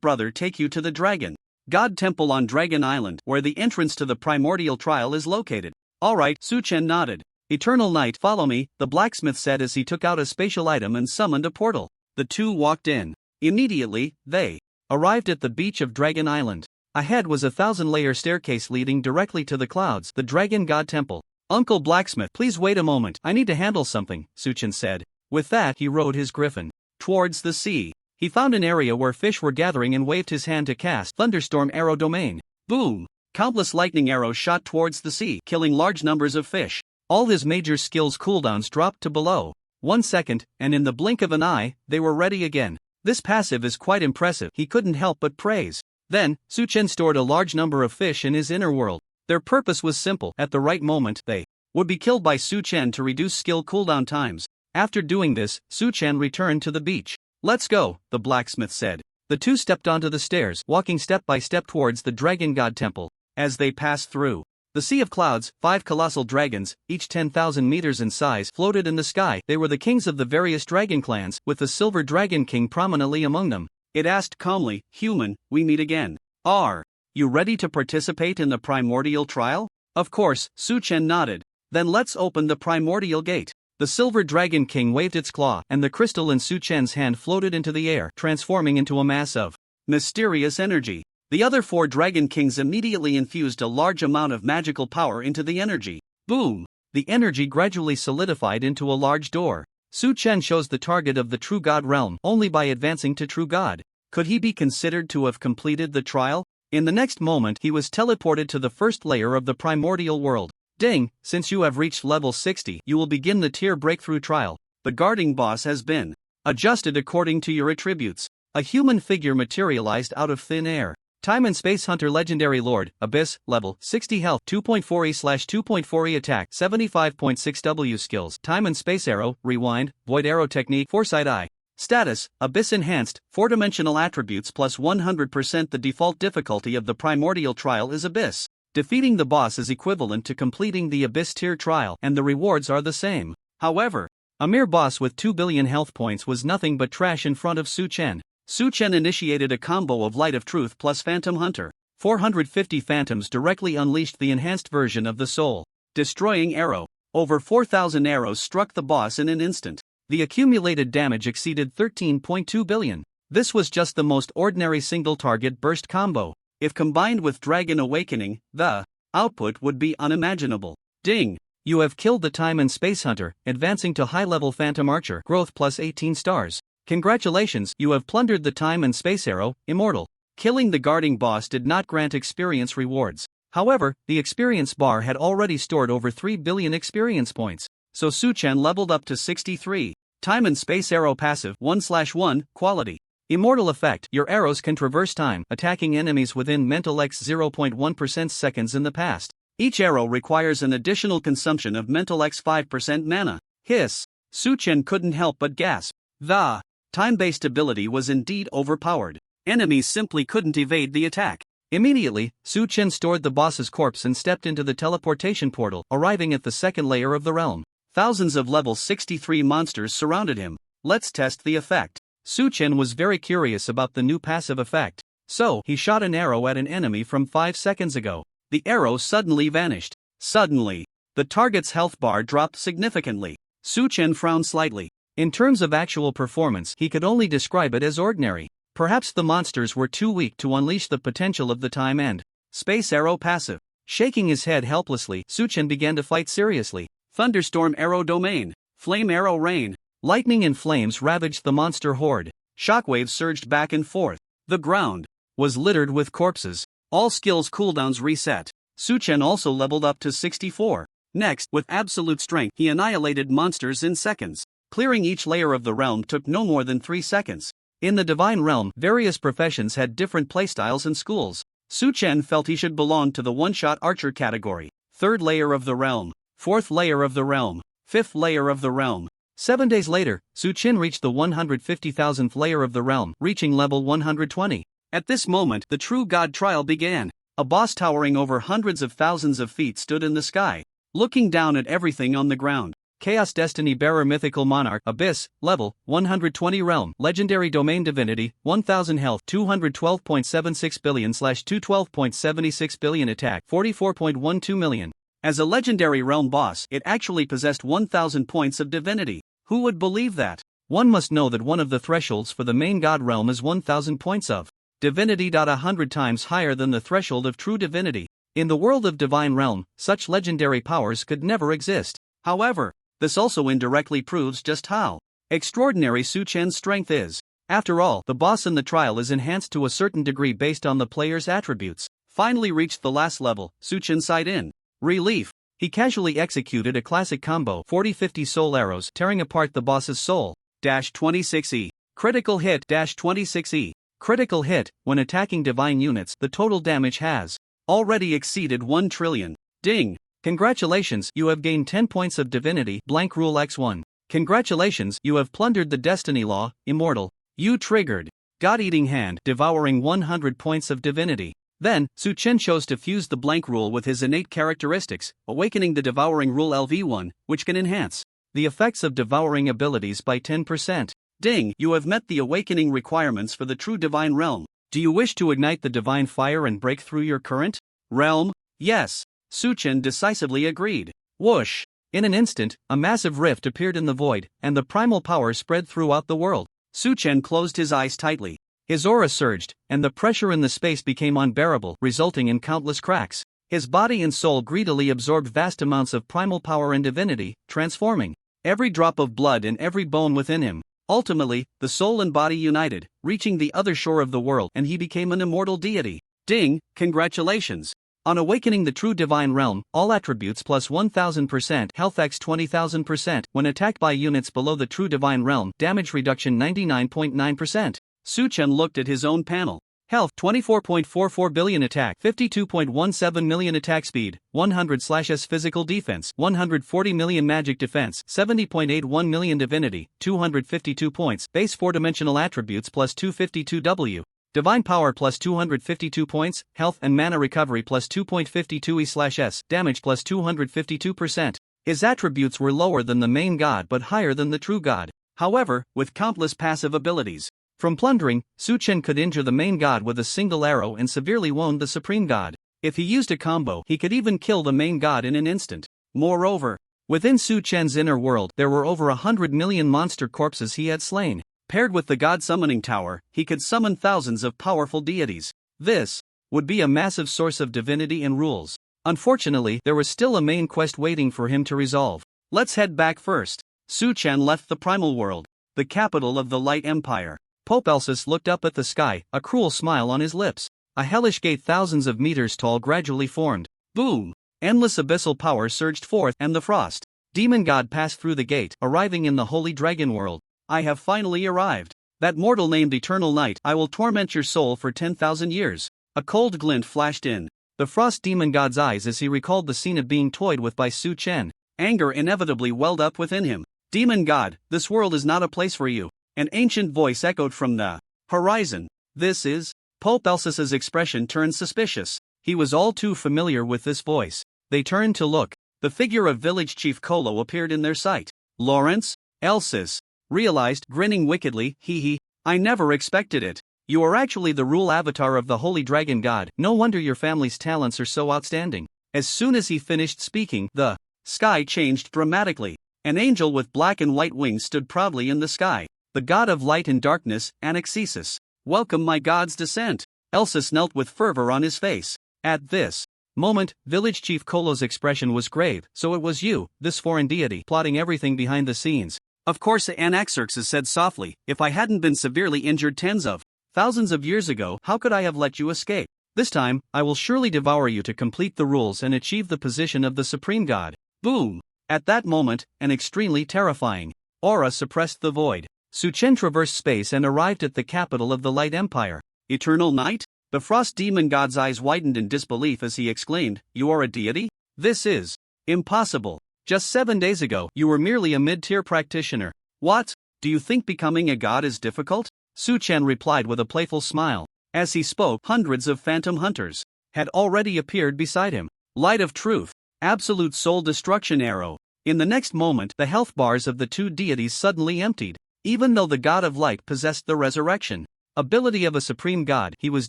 brother take you to the Dragon God Temple on Dragon Island, where the entrance to the primordial trial is located." Alright, Su-Chen nodded. "Eternal Knight, follow me," the blacksmith said as he took out a spatial item and summoned a portal. The two walked in. Immediately, they arrived at the beach of Dragon Island. Ahead was a 1,000-layer staircase leading directly to the clouds, the Dragon God Temple. "Uncle Blacksmith, please wait a moment, I need to handle something," Su-Chen said. With that, he rode his griffin towards the sea. He found an area where fish were gathering and waved his hand to cast Thunderstorm Arrow Domain. Boom! Countless lightning arrows shot towards the sea, killing large numbers of fish. All his major skills cooldowns dropped to below 1 second, and in the blink of an eye, they were ready again. This passive is quite impressive, he couldn't help but praise. Then, Su-Chen stored a large number of fish in his inner world. Their purpose was simple: at the right moment, they would be killed by Su-Chen to reduce skill cooldown times. After doing this, Su-Chen returned to the beach. "Let's go," the blacksmith said. The two stepped onto the stairs, walking step by step towards the Dragon God Temple. As they passed through the sea of clouds, 5 colossal dragons, each 10,000 meters in size, floated in the sky. They were the kings of the various dragon clans, with the Silver Dragon King prominently among them. It asked calmly, "Human, we meet again. Are you ready to participate in the primordial trial?" Of course, Su-Chen nodded. "Then let's open the primordial gate." The Silver Dragon King waved its claw, and the crystal in Su-Chen's hand floated into the air, transforming into a mass of mysterious energy. The other 4 Dragon Kings immediately infused a large amount of magical power into the energy. Boom! The energy gradually solidified into a large door. Su-Chen chose the target of the True God realm only by advancing to True God. Could he be considered to have completed the trial? In the next moment, he was teleported to the first layer of the primordial world. Ding, since you have reached level 60, you will begin the tier breakthrough trial. The guarding boss has been adjusted according to your attributes. A human figure materialized out of thin air. Time and Space Hunter Legendary Lord, Abyss, level 60 health, 2.4e/2.4e attack, 75.6 W skills, Time and Space Arrow, Rewind, Void Arrow Technique, Foresight Eye. Status, Abyss Enhanced, 4-dimensional attributes plus 100%. The default difficulty of the primordial trial is Abyss. Defeating the boss is equivalent to completing the Abyss tier trial, and the rewards are the same. However, a mere boss with 2 billion health points was nothing but trash in front of Su-Chen. Su-Chen initiated a combo of Light of Truth plus Phantom Hunter. 450 phantoms directly unleashed the enhanced version of the Soul Destroying Arrow. Over 4,000 arrows struck the boss in an instant. The accumulated damage exceeded 13.2 billion. This was just the most ordinary single target burst combo. If combined with Dragon Awakening, the output would be unimaginable. Ding! You have killed the Time and Space Hunter, advancing to high-level Phantom Archer, growth plus 18 stars. Congratulations, you have plundered the Time and Space Arrow, Immortal. Killing the guarding boss did not grant experience rewards. However, the experience bar had already stored over 3 billion experience points. So Su-Chen leveled up to 63. Time and Space Arrow passive 1/1, quality. Immortal effect, your arrows can traverse time, attacking enemies within mental X 0.1% seconds in the past. Each arrow requires an additional consumption of mental X 5% mana. Hiss! Su-Chen couldn't help but gasp. The time-based ability was indeed overpowered. Enemies simply couldn't evade the attack. Immediately, Su-Chen stored the boss's corpse and stepped into the teleportation portal, arriving at the second layer of the realm. Thousands of level 63 monsters surrounded him. Let's test the effect. Su-Chen was very curious about the new passive effect. So, he shot an arrow at an enemy from 5 seconds ago. The arrow suddenly vanished. Suddenly, the target's health bar dropped significantly. Su-Chen frowned slightly. In terms of actual performance, he could only describe it as ordinary. Perhaps the monsters were too weak to unleash the potential of the Time and Space Arrow passive. Shaking his head helplessly, Su-Chen began to fight seriously. Thunderstorm Arrow Domain. Flame Arrow Rain. Lightning and flames ravaged the monster horde. Shockwaves surged back and forth. The ground was littered with corpses. All skills cooldowns reset. Su-Chen also leveled up to 64. Next, with absolute strength, he annihilated monsters in seconds. Clearing each layer of the realm took no more than 3 seconds. In the Divine Realm, various professions had different playstyles and schools. Su-Chen felt he should belong to the one-shot archer category. Third layer of the realm. Fourth layer of the realm. 5th layer of the realm. 7 days later, Su Qin reached the 150,000th layer of the realm, reaching level 120. At this moment, the true god trial began. A boss towering over hundreds of thousands of feet stood in the sky, looking down at everything on the ground. Chaos Destiny Bearer Mythical Monarch Abyss, level 120 realm, legendary domain divinity, 1000 health, 212.76 billion/212.76 billion attack, 44.12 million. As a legendary realm boss, it actually possessed 1000 points of divinity. Who would believe that? One must know that one of the thresholds for the main god realm is 1000 points of divinity. 100 times higher than the threshold of true divinity. In the world of divine realm, such legendary powers could never exist. However, this also indirectly proves just how extraordinary Su Chen's strength is. After all, the boss in the trial is enhanced to a certain degree based on the player's attributes. Finally reached the last level, Su Chen sighed in relief. He casually executed a classic combo, 40-50 soul arrows, tearing apart the boss's soul. 26E. Critical hit. 26E. Critical hit. When attacking divine units, the total damage has already exceeded 1 trillion. Ding. Congratulations, you have gained 10 points of divinity, blank rule x1. Congratulations, you have plundered the destiny law, immortal. You triggered God-eating hand, devouring 100 points of divinity. Then, Su Chen chose to fuse the blank rule with his innate characteristics, awakening the devouring rule LV1, which can enhance the effects of devouring abilities by 10%. Ding, you have met the awakening requirements for the true divine realm. Do you wish to ignite the divine fire and break through your current realm? Yes. Su Chen decisively agreed. Whoosh! In an instant, a massive rift appeared in the void, and the primal power spread throughout the world. Su Chen closed his eyes tightly. His aura surged, and the pressure in the space became unbearable, resulting in countless cracks. His body and soul greedily absorbed vast amounts of primal power and divinity, transforming every drop of blood and every bone within him. Ultimately, the soul and body united, reaching the other shore of the world, and he became an immortal deity. Ding, congratulations. On awakening the true divine realm, all attributes plus 1000%, health x 20,000%, when attacked by units below the true divine realm, damage reduction 99.9%. Su Chen looked at his own panel. Health 24.44 billion attack, 52.17 million attack speed, 100/S physical defense, 140 million magic defense, 70.81 million divinity, 252 points, base 4-dimensional attributes plus 252W. Divine power plus 252 points, health and mana recovery plus 2.52 E/S, damage plus 252%. His attributes were lower than the main god but higher than the true god. However, with countless passive abilities. From plundering, Su Chen could injure the main god with a single arrow and severely wound the supreme god. If he used a combo, he could even kill the main god in an instant. Moreover, within Su Chen's inner world, there were over 100 million monster corpses he had slain. Paired with the god summoning tower, he could summon thousands of powerful deities. This would be a massive source of divinity and rules. Unfortunately, there was still a main quest waiting for him to resolve. Let's head back first. Su Chen left the primal world, the capital of the Light Empire. Pope Elsis looked up at the sky, a cruel smile on his lips. A hellish gate thousands of meters tall gradually formed. Boom! Endless abyssal power surged forth, and the frost demon god passed through the gate, arriving in the holy dragon world. I have finally arrived. That mortal named Eternal Night, I will torment your soul for 10,000 years. A cold glint flashed in the frost demon god's eyes as he recalled the scene of being toyed with by Su Chen. Anger inevitably welled up within him. Demon god, this world is not a place for you. An ancient voice echoed from the horizon. This is? Pope Elsis's expression turned suspicious. He was all too familiar with this voice. They turned to look. The figure of village chief Kolo appeared in their sight. Lawrence? Elsis realized, grinning wickedly, hee. I never expected it. You are actually the rule avatar of the holy dragon god. No wonder your family's talents are so outstanding. As soon as he finished speaking, the sky changed dramatically. An angel with black and white wings stood proudly in the sky. The god of light and darkness, Anaxesis. Welcome my god's descent. Elsis knelt with fervor on his face. At this moment, village chief Kolo's expression was grave. So it was you, this foreign deity, plotting everything behind the scenes. Of course, Anaxerxes said softly. If I hadn't been severely injured tens of thousands of years ago, how could I have let you escape? This time, I will surely devour you to complete the rules and achieve the position of the supreme god. Boom! At that moment, an extremely terrifying aura suppressed the void. Su Chen traversed space and arrived at the capital of the Light Empire. Eternal Night? The frost demon god's eyes widened in disbelief as he exclaimed, You are a deity? This is impossible. Just 7 days ago, you were merely a mid-tier practitioner. What? Do you think becoming a god is difficult? Su Chen replied with a playful smile. As he spoke, hundreds of phantom hunters had already appeared beside him. Light of truth. Absolute soul destruction arrow. In the next moment, the health bars of the two deities suddenly emptied. Even though the god of light possessed the resurrection ability of a supreme god, he was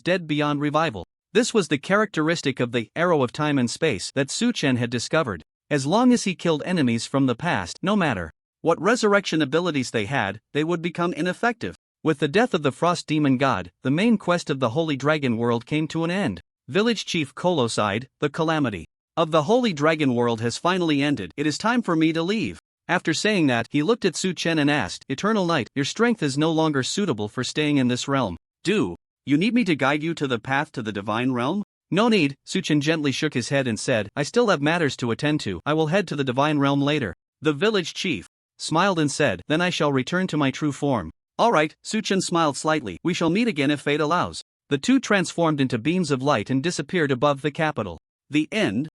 dead beyond revival. This was the characteristic of the arrow of time and space that Su Chen had discovered. As long as he killed enemies from the past, no matter what resurrection abilities they had, they would become ineffective. With the death of the frost demon god, the main quest of the Holy Dragon World came to an end. Village Chief Kolo sighed, the calamity of the Holy Dragon World has finally ended. It is time for me to leave. After saying that, he looked at Su Chen and asked, Eternal Knight, your strength is no longer suitable for staying in this realm. Do you need me to guide you to the path to the divine realm? No need, Su Chen gently shook his head and said, I still have matters to attend to. I will head to the divine realm later. The village chief smiled and said, Then I shall return to my true form. Alright, Su Chen smiled slightly. We shall meet again if fate allows. The two transformed into beams of light and disappeared above the capital. The end.